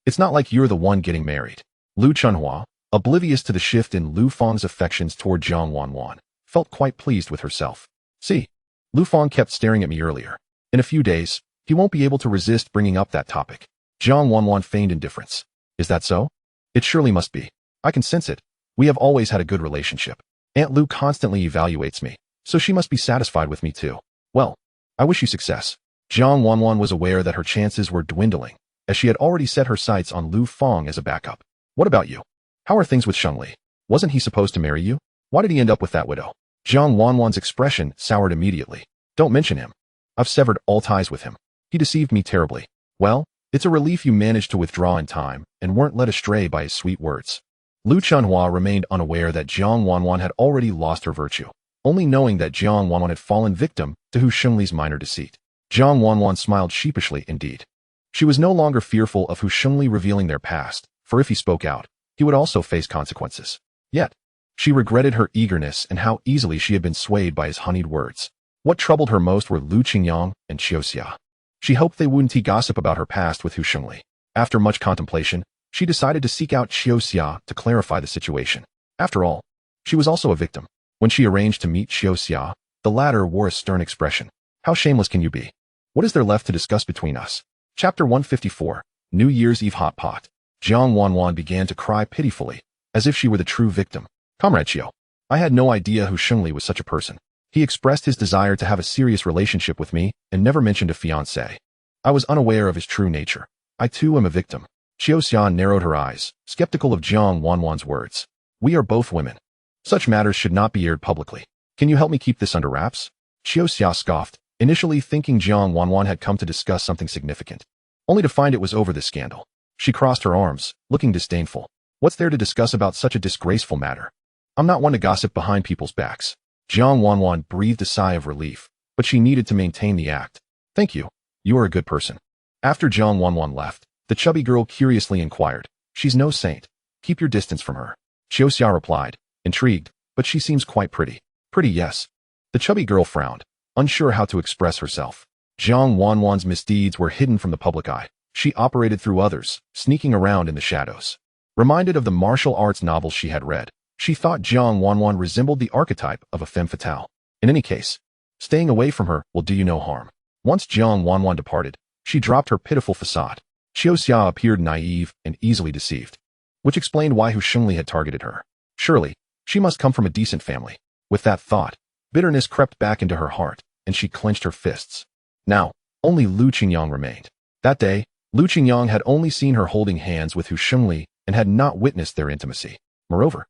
It's not like you're the one getting married. Lu Chunhua, oblivious to the shift in Lu Fang's affections toward Jiang Wanwan, felt quite pleased with herself. See, Lu Fang kept staring at me earlier. In a few days, he won't be able to resist bringing up that topic. Jiang Wanwan feigned indifference. Is that so? It surely must be. I can sense it. We have always had a good relationship. Aunt Lu constantly evaluates me, so she must be satisfied with me too. Well, I wish you success. Jiang Wanwan was aware that her chances were dwindling, as she had already set her sights on Lu Fang as a backup. What about you? How are things with Shengli? Wasn't he supposed to marry you? Why did he end up with that widow? Jiang Wanwan's expression soured immediately. Don't mention him. I've severed all ties with him. He deceived me terribly. Well, it's a relief you managed to withdraw in time and weren't led astray by his sweet words. Lu Chunhua remained unaware that Jiang Wanwan had already lost her virtue, only knowing that Jiang Wanwan had fallen victim to Hu Shungli's minor deceit. Jiang Wanwan smiled sheepishly indeed. She was no longer fearful of Hu Shungli revealing their past, for if he spoke out, he would also face consequences. Yet, she regretted her eagerness and how easily she had been swayed by his honeyed words. What troubled her most were Lu Qingyang and Qiuxia. She hoped they wouldn't gossip about her past with Hu Shungli. After much contemplation, she decided to seek out Qiuxia to clarify the situation. After all, she was also a victim. When she arranged to meet Qiuxia, the latter wore a stern expression. How shameless can you be? What is there left to discuss between us? Chapter 154, New Year's Eve Hot Pot. Jiang Wanwan began to cry pitifully, as if she were the true victim. Comrade Qiu, I had no idea Hu Shungli was such a person. He expressed his desire to have a serious relationship with me and never mentioned a fiancé. I was unaware of his true nature. I too am a victim. Qiuxian narrowed her eyes, skeptical of Jiang Wanwan's words. We are both women. Such matters should not be aired publicly. Can you help me keep this under wraps? Qiuxia scoffed, initially thinking Jiang Wanwan had come to discuss something significant, only to find it was over this scandal. She crossed her arms, looking disdainful. What's there to discuss about such a disgraceful matter? I'm not one to gossip behind people's backs. Jiang Wanwan breathed a sigh of relief, but she needed to maintain the act. Thank you. You are a good person. After Jiang Wanwan left, the chubby girl curiously inquired. She's no saint. Keep your distance from her. Qiuxia replied, intrigued, but she seems quite pretty. Pretty, yes. The chubby girl frowned, unsure how to express herself. Jiang Wanwan's misdeeds were hidden from the public eye. She operated through others, sneaking around in the shadows. Reminded of the martial arts novels she had read, she thought Jiang Wanwan resembled the archetype of a femme fatale. In any case, staying away from her will do you no harm. Once Jiang Wanwan departed, she dropped her pitiful facade. Qiuxia appeared naive and easily deceived, which explained why Hu Shungli had targeted her. Surely, she must come from a decent family. With that thought, bitterness crept back into her heart, and she clenched her fists. Now, only Lu Qingyang remained. That day, Lu Qingyang had only seen her holding hands with Hu Shungli and had not witnessed their intimacy. Moreover,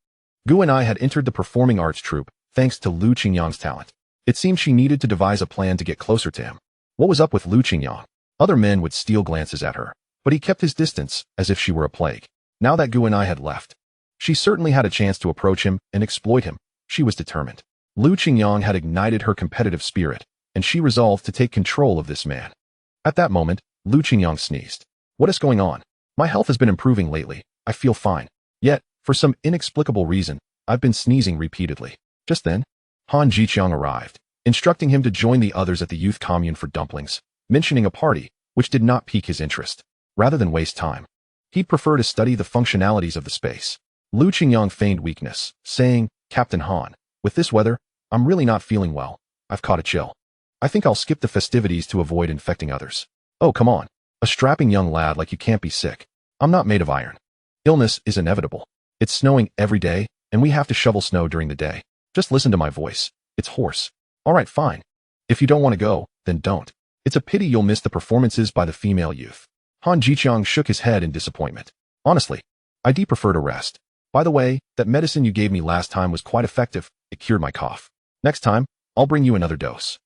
Gu and I had entered the performing arts troupe thanks to Lu Qingyang's talent. It seemed she needed to devise a plan to get closer to him. What was up with Lu Qingyang? Other men would steal glances at her, but he kept his distance as if she were a plague. Now that Gu and I had left, she certainly had a chance to approach him and exploit him. She was determined. Lu Qingyang had ignited her competitive spirit, and she resolved to take control of this man. At that moment, Lu Qingyang sneezed. What is going on? My health has been improving lately. I feel fine. Yet, for some inexplicable reason, I've been sneezing repeatedly. Just then, Han Jiqiang arrived, instructing him to join the others at the youth commune for dumplings, mentioning a party, which did not pique his interest. Rather than waste time, he'd prefer to study the functionalities of the space. Lu Qingyang feigned weakness, saying, Captain Han, with this weather, I'm really not feeling well. I've caught a chill. I think I'll skip the festivities to avoid infecting others. Oh, come on. A strapping young lad like you can't be sick. I'm not made of iron. Illness is inevitable. It's snowing every day, and we have to shovel snow during the day. Just listen to my voice. It's hoarse. All right, fine. If you don't want to go, then don't. It's a pity you'll miss the performances by the female youth. Han Jiqiang shook his head in disappointment. Honestly, I'd prefer to rest. By the way, that medicine you gave me last time was quite effective. It cured my cough. Next time, I'll bring you another dose.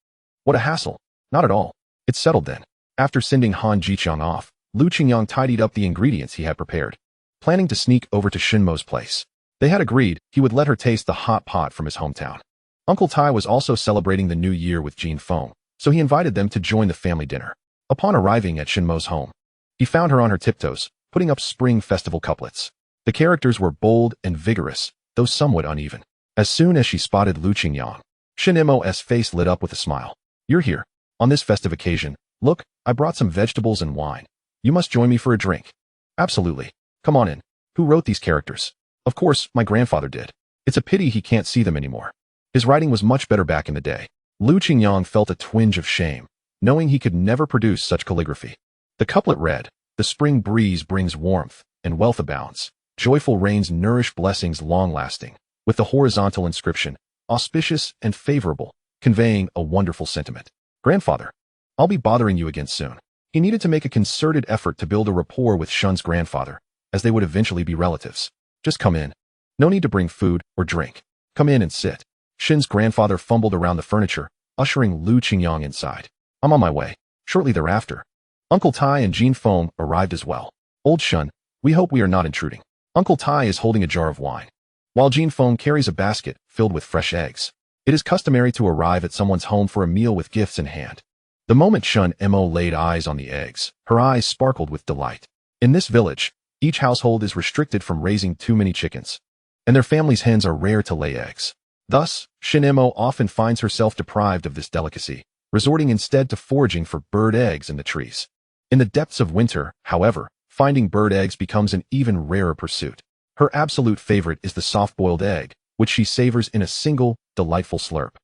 What a hassle. Not at all. It's settled then. After sending Han Jiqiang off, Lu Qingyang tidied up the ingredients he had prepared, planning to sneak over to Shunimo's place. They had agreed he would let her taste the hot pot from his hometown. Uncle Tai was also celebrating the new year with Jean Feng, so he invited them to join the family dinner. Upon arriving at Shunimo's home, he found her on her tiptoes, putting up spring festival couplets. The characters were bold and vigorous, though somewhat uneven. As soon as she spotted Lu Qingyang, Shunimo's face lit up with a smile. You're here. On this festive occasion, look, I brought some vegetables and wine. You must join me for a drink. Absolutely. Come on in. Who wrote these characters? Of course, my grandfather did. It's a pity he can't see them anymore. His writing was much better back in the day. Lu Qingyang felt a twinge of shame, knowing he could never produce such calligraphy. The couplet read, "The spring breeze brings warmth, and wealth abounds. Joyful rains nourish blessings long-lasting," with the horizontal inscription, "Auspicious and favorable," conveying a wonderful sentiment. Grandfather, I'll be bothering you again soon. He needed to make a concerted effort to build a rapport with Shun's grandfather, as they would eventually be relatives. Just come in. No need to bring food or drink. Come in and sit. Shin's grandfather fumbled around the furniture, ushering Lu Qingyang inside. I'm on my way. Shortly thereafter, Uncle Tai and Jean Feng arrived as well. Old Shun, we hope we are not intruding. Uncle Tai is holding a jar of wine, while Jean Feng carries a basket filled with fresh eggs. It is customary to arrive at someone's home for a meal with gifts in hand. The moment Shunimo laid eyes on the eggs, her eyes sparkled with delight. In this village, each household is restricted from raising too many chickens, and their family's hens are rare to lay eggs. Thus, Shunimo often finds herself deprived of this delicacy, resorting instead to foraging for bird eggs in the trees. In the depths of winter, however, finding bird eggs becomes an even rarer pursuit. Her absolute favorite is the soft-boiled egg, which she savors in a single, delightful slurp.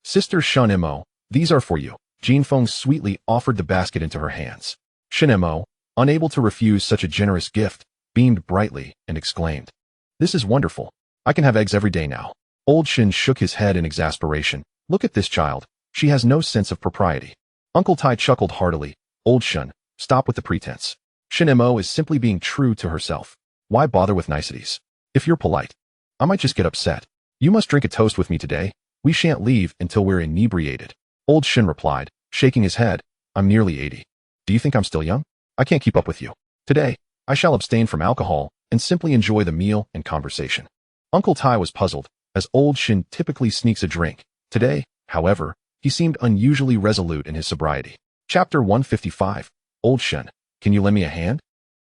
Sister Shunimo, these are for you. Jean Feng sweetly offered the basket into her hands. Shunimo, unable to refuse such a generous gift, beamed brightly and exclaimed, "This is wonderful. I can have eggs every day now." Old Shin shook his head in exasperation. Look at this child. She has no sense of propriety. Uncle Tai chuckled heartily. Old Shun, stop with the pretense. Shunimo is simply being true to herself. Why bother with niceties? If you're polite, I might just get upset. You must drink a toast with me today. We shan't leave until we're inebriated. Old Shin replied, shaking his head. I'm nearly 80. Do you think I'm still young? I can't keep up with you. Today, I shall abstain from alcohol and simply enjoy the meal and conversation. Uncle Tai was puzzled, as Old Shin typically sneaks a drink. Today, however, he seemed unusually resolute in his sobriety. Chapter 155. Old Shin, can you lend me a hand?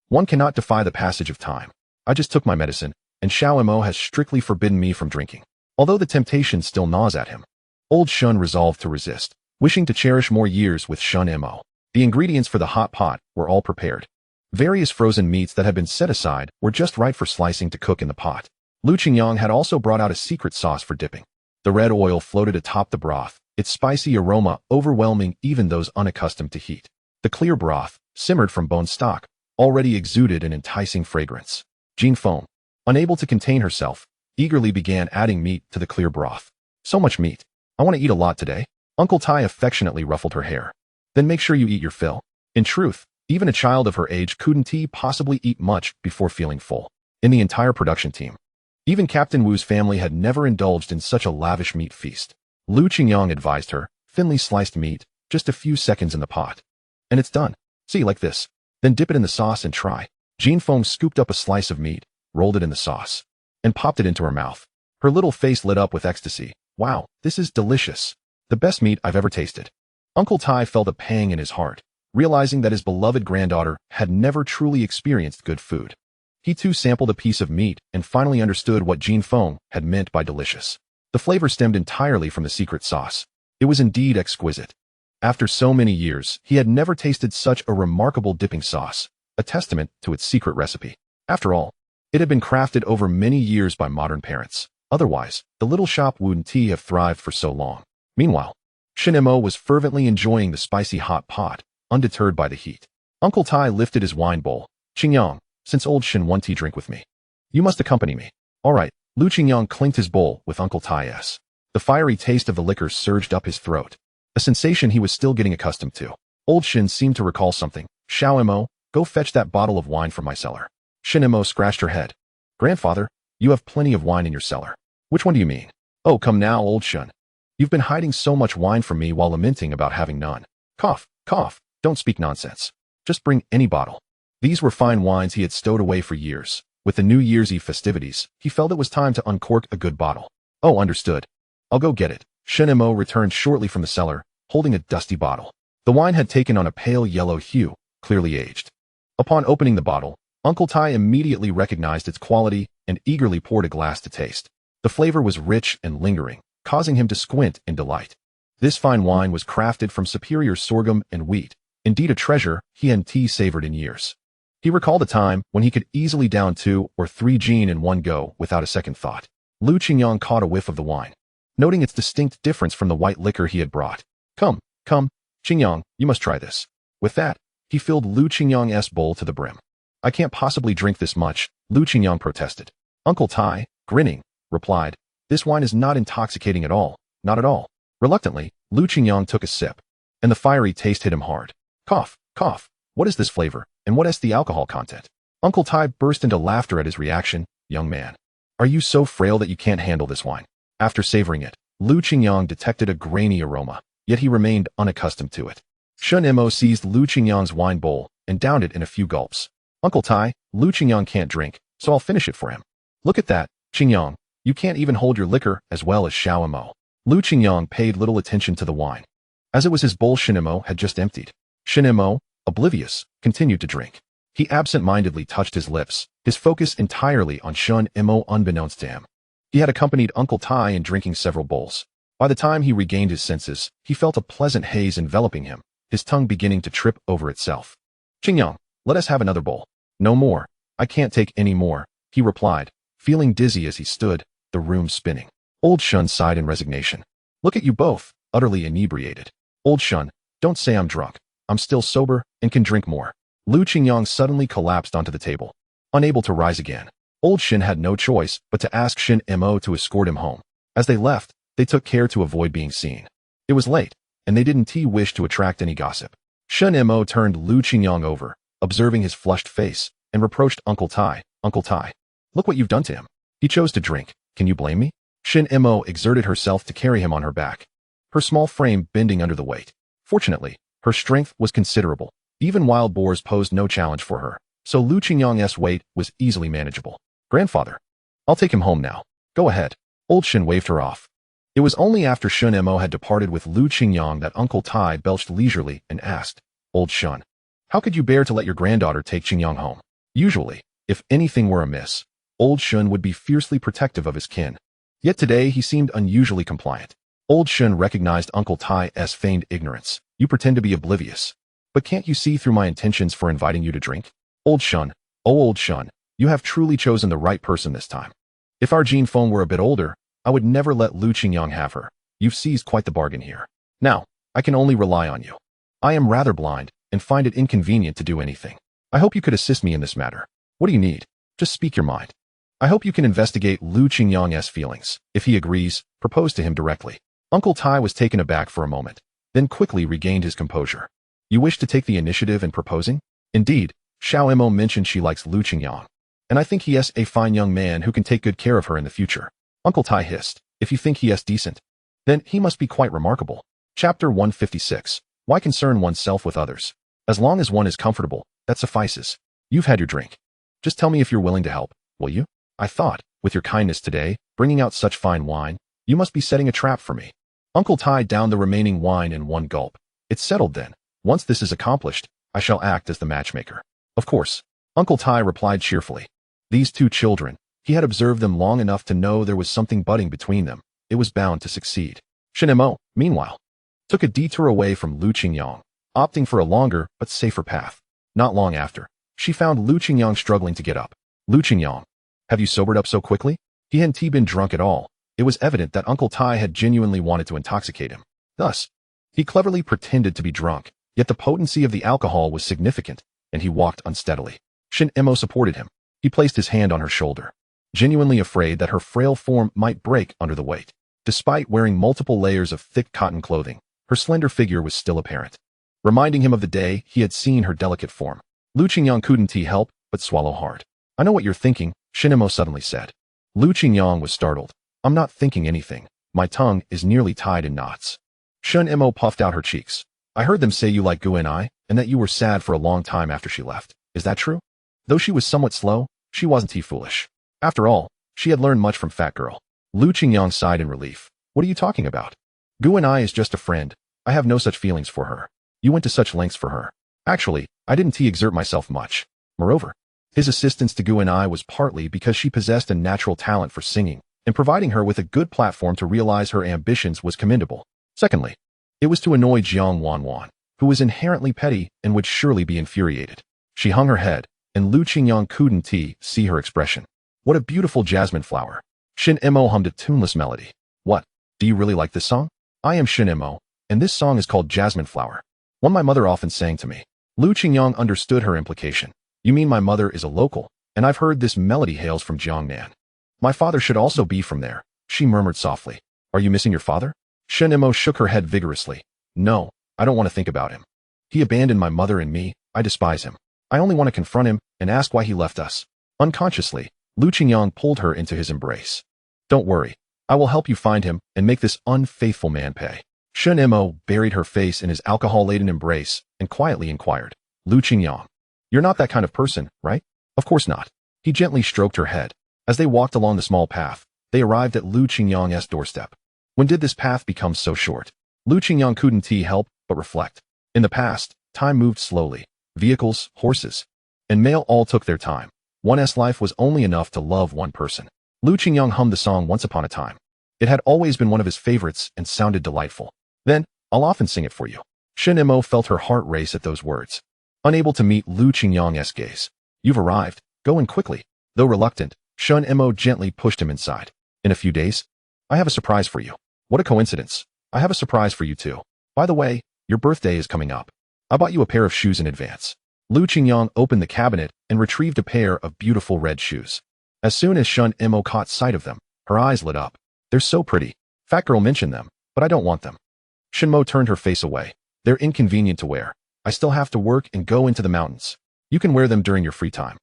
One cannot defy the passage of time. I just took my medicine, and Shunimo has strictly forbidden me from drinking. Although the temptation still gnaws at him, Old Shun resolved to resist, wishing to cherish more years with Shunimo. The ingredients for the hot pot were all prepared. Various frozen meats that had been set aside were just right for slicing to cook in the pot. Lu Qingyang had also brought out a secret sauce for dipping. The red oil floated atop the broth, its spicy aroma overwhelming even those unaccustomed to heat. The clear broth, simmered from bone stock, already exuded an enticing fragrance. Jean Feng, unable to contain herself, eagerly began adding meat to the clear broth. So much meat. I want to eat a lot today. Uncle Tai affectionately ruffled her hair. Then make sure you eat your fill. In truth, even a child of her age couldn't possibly eat much before feeling full. In the entire production team, even Captain Wu's family had never indulged in such a lavish meat feast. Lu Qingyang advised her, thinly sliced meat, just a few seconds in the pot. And it's done. See, like this. Then dip it in the sauce and try. Jean Feng scooped up a slice of meat, rolled it in the sauce, and popped it into her mouth. Her little face lit up with ecstasy. Wow, this is delicious. The best meat I've ever tasted. Uncle Tai felt a pang in his heart, realizing that his beloved granddaughter had never truly experienced good food. He too sampled a piece of meat and finally understood what Jean Feng had meant by delicious. The flavor stemmed entirely from the secret sauce. It was indeed exquisite. After so many years, he had never tasted such a remarkable dipping sauce, a testament to its secret recipe. After all, it had been crafted over many years by modern parents. Otherwise, the little shop wouldn't have thrived for so long. Meanwhile, Shunimo was fervently enjoying the spicy hot pot, undeterred by the heat. Uncle Tai lifted his wine bowl. Qingyang, since Old Shin won't drink with me, you must accompany me. All right. Lu Qingyang clinked his bowl with Uncle Tai's. The fiery taste of the liquor surged up his throat, a sensation he was still getting accustomed to. Old Shin seemed to recall something. Shunimo, go fetch that bottle of wine from my cellar. Shunimo scratched her head. Grandfather, you have plenty of wine in your cellar. Which one do you mean? Oh, come now, Old Shun. You've been hiding so much wine from me while lamenting about having none. Cough, cough, don't speak nonsense. Just bring any bottle. These were fine wines he had stowed away for years. With the New Year's Eve festivities, he felt it was time to uncork a good bottle. Oh, understood. I'll go get it. Shunimo returned shortly from the cellar, holding a dusty bottle. The wine had taken on a pale yellow hue, clearly aged. Upon opening the bottle, Uncle Tai immediately recognized its quality and eagerly poured a glass to taste. The flavor was rich and lingering, causing him to squint in delight. This fine wine was crafted from superior sorghum and wheat, indeed a treasure he hadn't savored in years. He recalled a time when he could easily down 2 or 3 gin in one go without a second thought. Qingyang caught a whiff of the wine, noting its distinct difference from the white liquor he had brought. Come, Qingyang, you must try this. With that, he filled Qingyang's bowl to the brim. I can't possibly drink this much, Qingyang protested. Uncle Tai, grinning, replied, this wine is not intoxicating at all, not at all. Reluctantly, Qingyang took a sip, and the fiery taste hit him hard. Cough, cough, what is this flavor, and what is the alcohol content? Uncle Tai burst into laughter at his reaction. Young man, are you so frail that you can't handle this wine? After savoring it, Qingyang detected a grainy aroma, yet he remained unaccustomed to it. Shunimo seized Qingyang's wine bowl and downed it in a few gulps. Uncle Tai, Qingyang can't drink, so I'll finish it for him. Look at that, Qingyang, you can't even hold your liquor as well as Shunimo. Qingyang paid little attention to the wine, as it was his bowl Shunimo had just emptied. Shunimo, oblivious, continued to drink. He absent-mindedly touched his lips, his focus entirely on Shunimo unbeknownst to him. He had accompanied Uncle Tai in drinking several bowls. By the time he regained his senses, he felt a pleasant haze enveloping him, his tongue beginning to trip over itself. Qingyang, let us have another bowl. No more, I can't take any more, he replied, feeling dizzy as he stood, the room spinning. Old Shun sighed in resignation. Look at you both, utterly inebriated. Old Shun, don't say I'm drunk. I'm still sober and can drink more. Qingyang suddenly collapsed onto the table, unable to rise again. Old Shin had no choice but to ask Shunimo to escort him home. As they left, they took care to avoid being seen. It was late, and they didn't wish to attract any gossip. Shunimo turned Qingyang over, observing his flushed face, and reproached Uncle Tai. Uncle Tai, look what you've done to him. He chose to drink. Can you blame me? Shunimo exerted herself to carry him on her back, her small frame bending under the weight. Fortunately, her strength was considerable. Even wild boars posed no challenge for her, so Qingyang's weight was easily manageable. Grandfather, I'll take him home now. Go ahead. Old Shin waved her off. It was only after Shunimo had departed with Qingyang that Uncle Tai belched leisurely and asked, Old Shun, how could you bear to let your granddaughter take Qingyang home? Usually, if anything were amiss, Old Shun would be fiercely protective of his kin. Yet today he seemed unusually compliant. Old Shun recognized Uncle Tai's feigned ignorance. You pretend to be oblivious. But can't you see through my intentions for inviting you to drink? Old Shun, oh Old Shun, you have truly chosen the right person this time. If our Jean Feng were a bit older, I would never let Qingyang have her. You've seized quite the bargain here. Now, I can only rely on you. I am rather blind, and find it inconvenient to do anything. I hope you could assist me in this matter. What do you need? Just speak your mind. I hope you can investigate Qingyang's feelings. If he agrees, propose to him directly. Uncle Tai was taken aback for a moment, then quickly regained his composure. You wish to take the initiative in proposing? Indeed, Shunimo mentioned she likes Qingyang, and I think he is a fine young man who can take good care of her in the future. Uncle Tai hissed, if you think he is decent, then he must be quite remarkable. Chapter 156. Why concern oneself with others? As long as one is comfortable, that suffices. You've had your drink. Just tell me if you're willing to help, will you? I thought, with your kindness today, bringing out such fine wine, you must be setting a trap for me. Uncle Tai downed the remaining wine in one gulp. It's settled then. Once this is accomplished, I shall act as the matchmaker. Of course. Uncle Tai replied cheerfully. These two children, he had observed them long enough to know there was something budding between them. It was bound to succeed. Shunimo, meanwhile, took a detour away from Qingyang, opting for a longer but safer path. Not long after, she found Qingyang struggling to get up. Qingyang, have you sobered up so quickly? He hadn't been drunk at all. It was evident that Uncle Tai had genuinely wanted to intoxicate him. Thus, he cleverly pretended to be drunk, yet the potency of the alcohol was significant, and he walked unsteadily. Shunimo supported him. He placed his hand on her shoulder, genuinely afraid that her frail form might break under the weight. Despite wearing multiple layers of thick cotton clothing, her slender figure was still apparent, reminding him of the day he had seen her delicate form. Qingyang couldn't help but swallow hard. I know what you're thinking, Shunimo suddenly said. Qingyang was startled. I'm not thinking anything. My tongue is nearly tied in knots. Shunimo puffed out her cheeks. I heard them say you like Gu and I, and that you were sad for a long time after she left. Is that true? Though she was somewhat slow, she wasn't foolish. After all, she had learned much from Fat Girl. Qingyang sighed in relief. What are you talking about? Gu and I is just a friend. I have no such feelings for her. You went to such lengths for her. Actually, I didn't exert myself much. Moreover, his assistance to Gu and I was partly because she possessed a natural talent for singing, and providing her with a good platform to realize her ambitions was commendable. Secondly, it was to annoy Jiang Wanwan, who was inherently petty and would surely be infuriated. She hung her head, and Lu Qingyang couldn't see her expression. What a beautiful jasmine flower. Shunimo hummed a tuneless melody. What? Do you really like this song? I am Shunimo, and this song is called Jasmine Flower. One my mother often sang to me. Lu Qingyang understood her implication. You mean my mother is a local, and I've heard this melody hails from Jiangnan. My father should also be from there, she murmured softly. Are you missing your father? Shunimo shook her head vigorously. No, I don't want to think about him. He abandoned my mother and me. I despise him. I only want to confront him and ask why he left us. Unconsciously, Lu Qingyang pulled her into his embrace. Don't worry. I will help you find him and make this unfaithful man pay. Shunimo buried her face in his alcohol-laden embrace and quietly inquired. Lu Qingyang, you're not that kind of person, right? Of course not. He gently stroked her head. As they walked along the small path, they arrived at Lu Qingyang's doorstep. When did this path become so short? Lu Qingyang couldn't help but reflect. In the past, time moved slowly. Vehicles, horses, and mail all took their time. One's life was only enough to love one person. Lu Qingyang hummed the song Once Upon a Time. It had always been one of his favorites and sounded delightful. Then, I'll often sing it for you. Shunimo felt her heart race at those words. Unable to meet Lu Qingyang's gaze. You've arrived. Go in quickly. Though reluctant, Shunimo gently pushed him inside. In a few days, I have a surprise for you. What a coincidence. I have a surprise for you too. By the way, your birthday is coming up. I bought you a pair of shoes in advance. Lu Qingyang opened the cabinet and retrieved a pair of beautiful red shoes. As soon as Shunimo caught sight of them, her eyes lit up. They're so pretty. Fat girl mentioned them, but I don't want them. Shunimo turned her face away. They're inconvenient to wear. I still have to work and go into the mountains. You can wear them during your free time.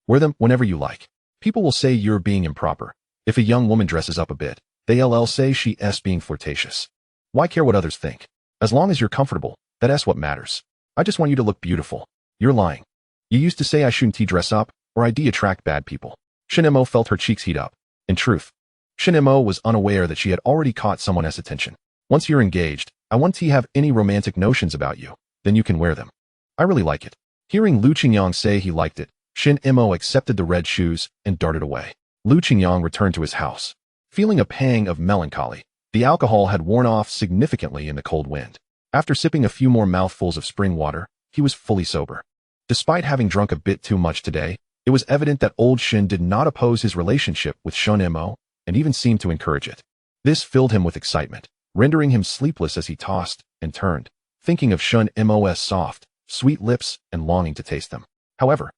Wear them whenever you like. People will say you're being improper. If a young woman dresses up a bit, they'll say she's being flirtatious. Why care what others think? As long as you're comfortable, that's what matters. I just want you to look beautiful. You're lying. You used to say I shouldn't dress up, or I attract bad people. Shunimo felt her cheeks heat up. In truth, Shunimo was unaware that she had already caught someone's attention. Once you're engaged, I want to have any romantic notions about you, then you can wear them. I really like it. Hearing Lu Qingyang say he liked it, Shunimo accepted the red shoes and darted away. Lu Qingyang returned to his house. Feeling a pang of melancholy, the alcohol had worn off significantly in the cold wind. After sipping a few more mouthfuls of spring water, he was fully sober. Despite having drunk a bit too much today, it was evident that old Shin did not oppose his relationship with Shunimo and even seemed to encourage it. This filled him with excitement, rendering him sleepless as he tossed and turned, thinking of Shunimo's soft, sweet lips and longing to taste them. However,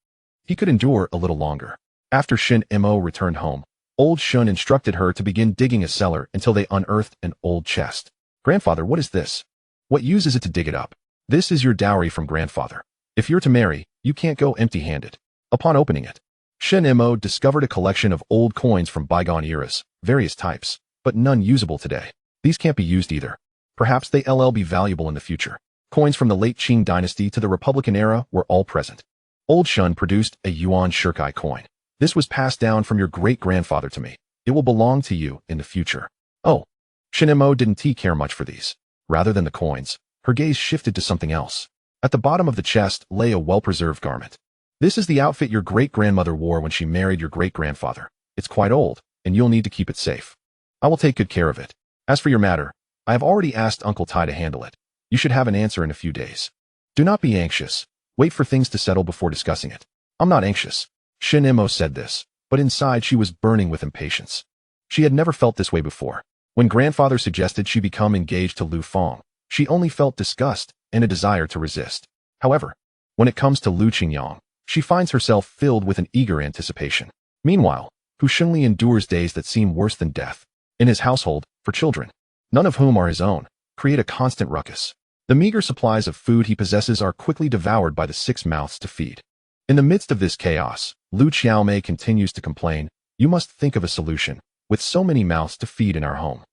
he could endure a little longer. After Shunimo returned home, old Shun instructed her to begin digging a cellar until they unearthed an old chest. Grandfather, what is this? What use is it to dig it up? This is your dowry from grandfather. If you're to marry, you can't go empty-handed. Upon opening it, Shunimo discovered a collection of old coins from bygone eras, various types, but none usable today. These can't be used either. Perhaps they'll be valuable in the future. Coins from the late Qing dynasty to the Republican era were all present. Old Shun produced a Yuan Shirkai coin. This was passed down from your great-grandfather to me. It will belong to you in the future. Oh, Shunimo didn't care much for these. Rather than the coins, her gaze shifted to something else. At the bottom of the chest lay a well-preserved garment. This is the outfit your great-grandmother wore when she married your great-grandfather. It's quite old, and you'll need to keep it safe. I will take good care of it. As for your matter, I have already asked Uncle Tai to handle it. You should have an answer in a few days. Do not be anxious. Wait for things to settle before discussing it. I'm not anxious. Shunimo said this, but inside she was burning with impatience. She had never felt this way before. When grandfather suggested she become engaged to Lu Feng, she only felt disgust and a desire to resist. However, when it comes to Lu Qingyang, she finds herself filled with an eager anticipation. Meanwhile, Hu Shengli endures days that seem worse than death. In his household, for children, none of whom are his own, create a constant ruckus. The meager supplies of food he possesses are quickly devoured by the 6 mouths to feed. In the midst of this chaos, Lu Qiaomei continues to complain, you must think of a solution. With so many mouths to feed in our home,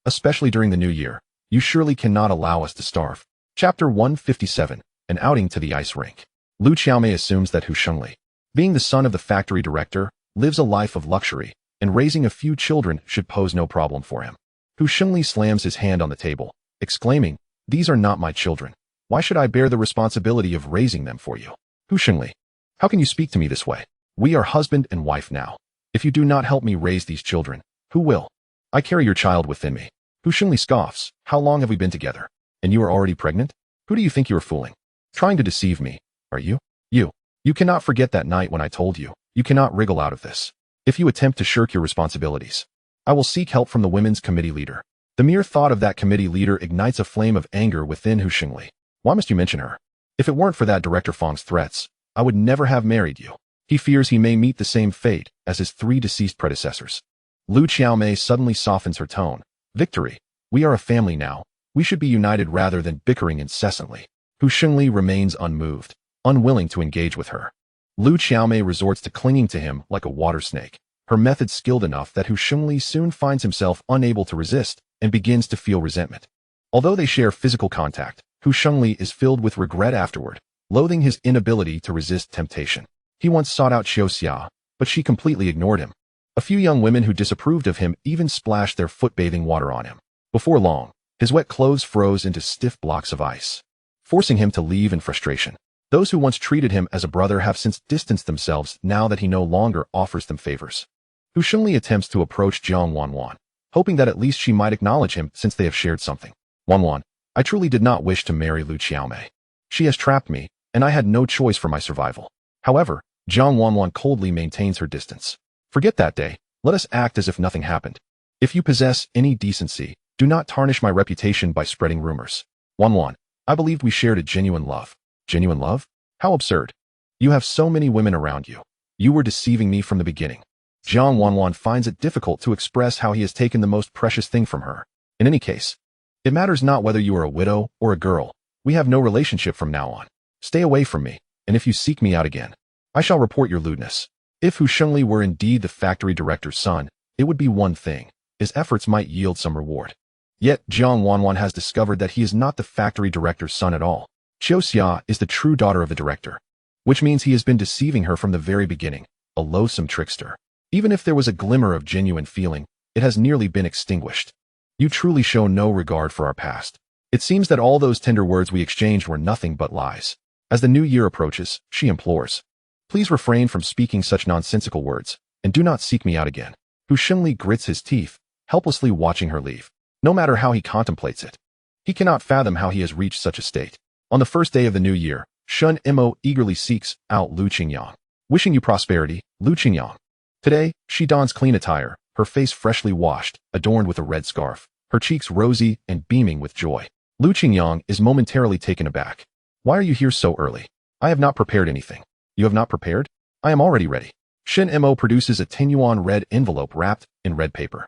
especially during the new year, you surely cannot allow us to starve. Chapter 157, An Outing to the Ice Rink. Lu Qiaomei assumes that Hu Shengli, being the son of the factory director, lives a life of luxury, and raising a few children should pose no problem for him. Hu Shengli slams his hand on the table, exclaiming, these are not my children. Why should I bear the responsibility of raising them for you? Hu Shengli, how can you speak to me this way? We are husband and wife now. If you do not help me raise these children, who will? I carry your child within me. Hu Shengli scoffs. How long have we been together? And you are already pregnant? Who do you think you are fooling? Trying to deceive me, are you? You cannot forget that night when I told you. You cannot wriggle out of this. If you attempt to shirk your responsibilities, I will seek help from the women's committee leader. The mere thought of that committee leader ignites a flame of anger within Hu Shengli. Why must you mention her? If it weren't for that Director Feng's threats, I would never have married you. He fears he may meet the same fate as his 3 deceased predecessors. Lu Qiaomei suddenly softens her tone. Victory. We are a family now. We should be united rather than bickering incessantly. Hu Shengli remains unmoved, unwilling to engage with her. Lu Qiaomei resorts to clinging to him like a water snake. Her method skilled enough that Hu Shengli soon finds himself unable to resist and begins to feel resentment. Although they share physical contact, Hu Shengli is filled with regret afterward, loathing his inability to resist temptation. He once sought out Xiao Xia, but she completely ignored him. A few young women who disapproved of him even splashed their foot-bathing water on him. Before long, his wet clothes froze into stiff blocks of ice, forcing him to leave in frustration. Those who once treated him as a brother have since distanced themselves now that he no longer offers them favors. Hu Shengli attempts to approach Jiang Wanwan, hoping that at least she might acknowledge him since they have shared something. Wanwan, I truly did not wish to marry Lu Qiaomei. She has trapped me, and I had no choice for my survival. However, Jiang Wanwan coldly maintains her distance. Forget that day. Let us act as if nothing happened. If you possess any decency, do not tarnish my reputation by spreading rumors. Wanwan, I believed we shared a genuine love. Genuine love? How absurd. You have so many women around you. You were deceiving me from the beginning. Jiang Wanwan finds it difficult to express how he has taken the most precious thing from her. In any case, it matters not whether you are a widow or a girl. We have no relationship from now on. Stay away from me, and if you seek me out again, I shall report your lewdness. If Hu Shengli were indeed the factory director's son, it would be one thing. His efforts might yield some reward. Yet Jiang Wanwan has discovered that he is not the factory director's son at all. Xiao Xia is the true daughter of the director, which means he has been deceiving her from the very beginning, a loathsome trickster. Even if there was a glimmer of genuine feeling, it has nearly been extinguished. You truly show no regard for our past. It seems that all those tender words we exchanged were nothing but lies. As the new year approaches, she implores, please refrain from speaking such nonsensical words, and do not seek me out again. Hu Shengli grits his teeth, helplessly watching her leave. No matter how he contemplates it, he cannot fathom how he has reached such a state. On the first day of the new year, Shunimo eagerly seeks out Lu Qingyang. Wishing you prosperity, Lu Qingyang. Today, she dons clean attire, her face freshly washed, adorned with a red scarf, her cheeks rosy and beaming with joy. Lu Qingyang is momentarily taken aback. Why are you here so early? I have not prepared anything. You have not prepared? I am already ready. Shunimo produces a 10 yuan red envelope wrapped in red paper.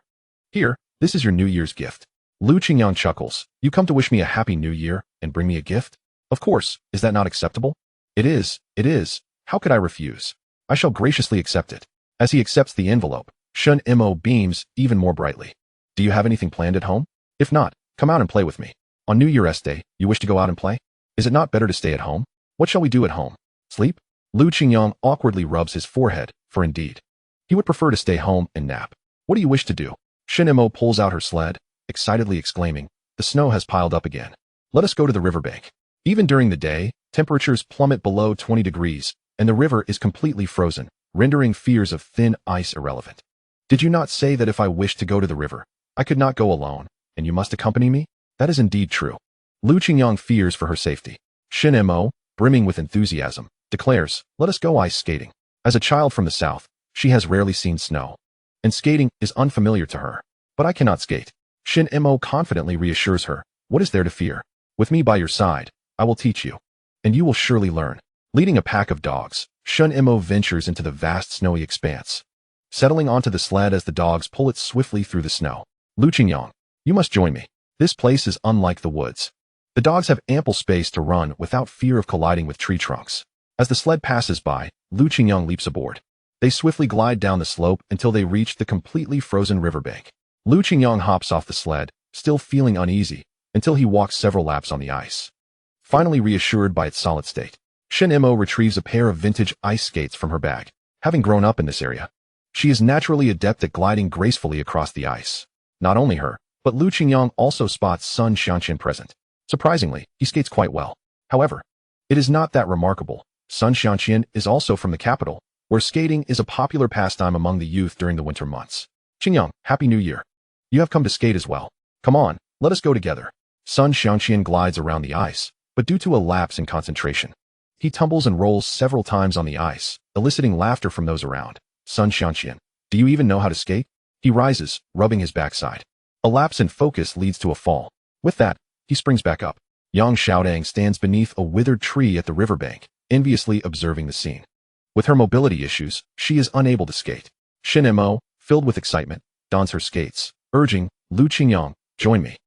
Here, this is your New Year's gift. Lu Qingyang chuckles. You come to wish me a happy new year and bring me a gift? Of course, is that not acceptable? It is. How could I refuse? I shall graciously accept it. As he accepts the envelope, Shunimo beams even more brightly. Do you have anything planned at home? If not, come out and play with me. On New Year's Day, you wish to go out and play? Is it not better to stay at home? What shall we do at home? Sleep? Lu Qingyang awkwardly rubs his forehead, for indeed, he would prefer to stay home and nap. What do you wish to do? Shunimo pulls out her sled, excitedly exclaiming, the snow has piled up again. Let us go to the riverbank. Even during the day, temperatures plummet below 20 degrees, and the river is completely frozen, rendering fears of thin ice irrelevant. Did you not say that if I wished to go to the river, I could not go alone, and you must accompany me? That is indeed true. Lu Qingyang fears for her safety. Shunimo, brimming with enthusiasm, declares, let us go ice skating. As a child from the south, she has rarely seen snow, and skating is unfamiliar to her. But I cannot skate. Shunimo confidently reassures her, what is there to fear? With me by your side, I will teach you, and you will surely learn. Leading a pack of dogs, Shunimo ventures into the vast snowy expanse, settling onto the sled as the dogs pull it swiftly through the snow. Lu Qingyang, you must join me. This place is unlike the woods. The dogs have ample space to run without fear of colliding with tree trunks. As the sled passes by, Lu Qingyang leaps aboard. They swiftly glide down the slope until they reach the completely frozen riverbank. Lu Qingyang hops off the sled, still feeling uneasy, until he walks several laps on the ice. Finally reassured by its solid state, Shunimo retrieves a pair of vintage ice skates from her bag. Having grown up in this area, she is naturally adept at gliding gracefully across the ice. Not only her, but Lu Qingyang also spots Sun Xianqian present. Surprisingly, he skates quite well. However, it is not that remarkable. Sun Xianqian is also from the capital, where skating is a popular pastime among the youth during the winter months. Qingyang, Happy New Year. You have come to skate as well. Come on, let us go together. Sun Xianqian glides around the ice, but due to a lapse in concentration, he tumbles and rolls several times on the ice, eliciting laughter from those around. Sun Xianqian, do you even know how to skate? He rises, rubbing his backside. A lapse in focus leads to a fall. With that, he springs back up. Yang Xiaodang stands beneath a withered tree at the riverbank, enviously observing the scene. With her mobility issues, she is unable to skate. Shunimo, filled with excitement, dons her skates, urging, Lu Qingyang, join me.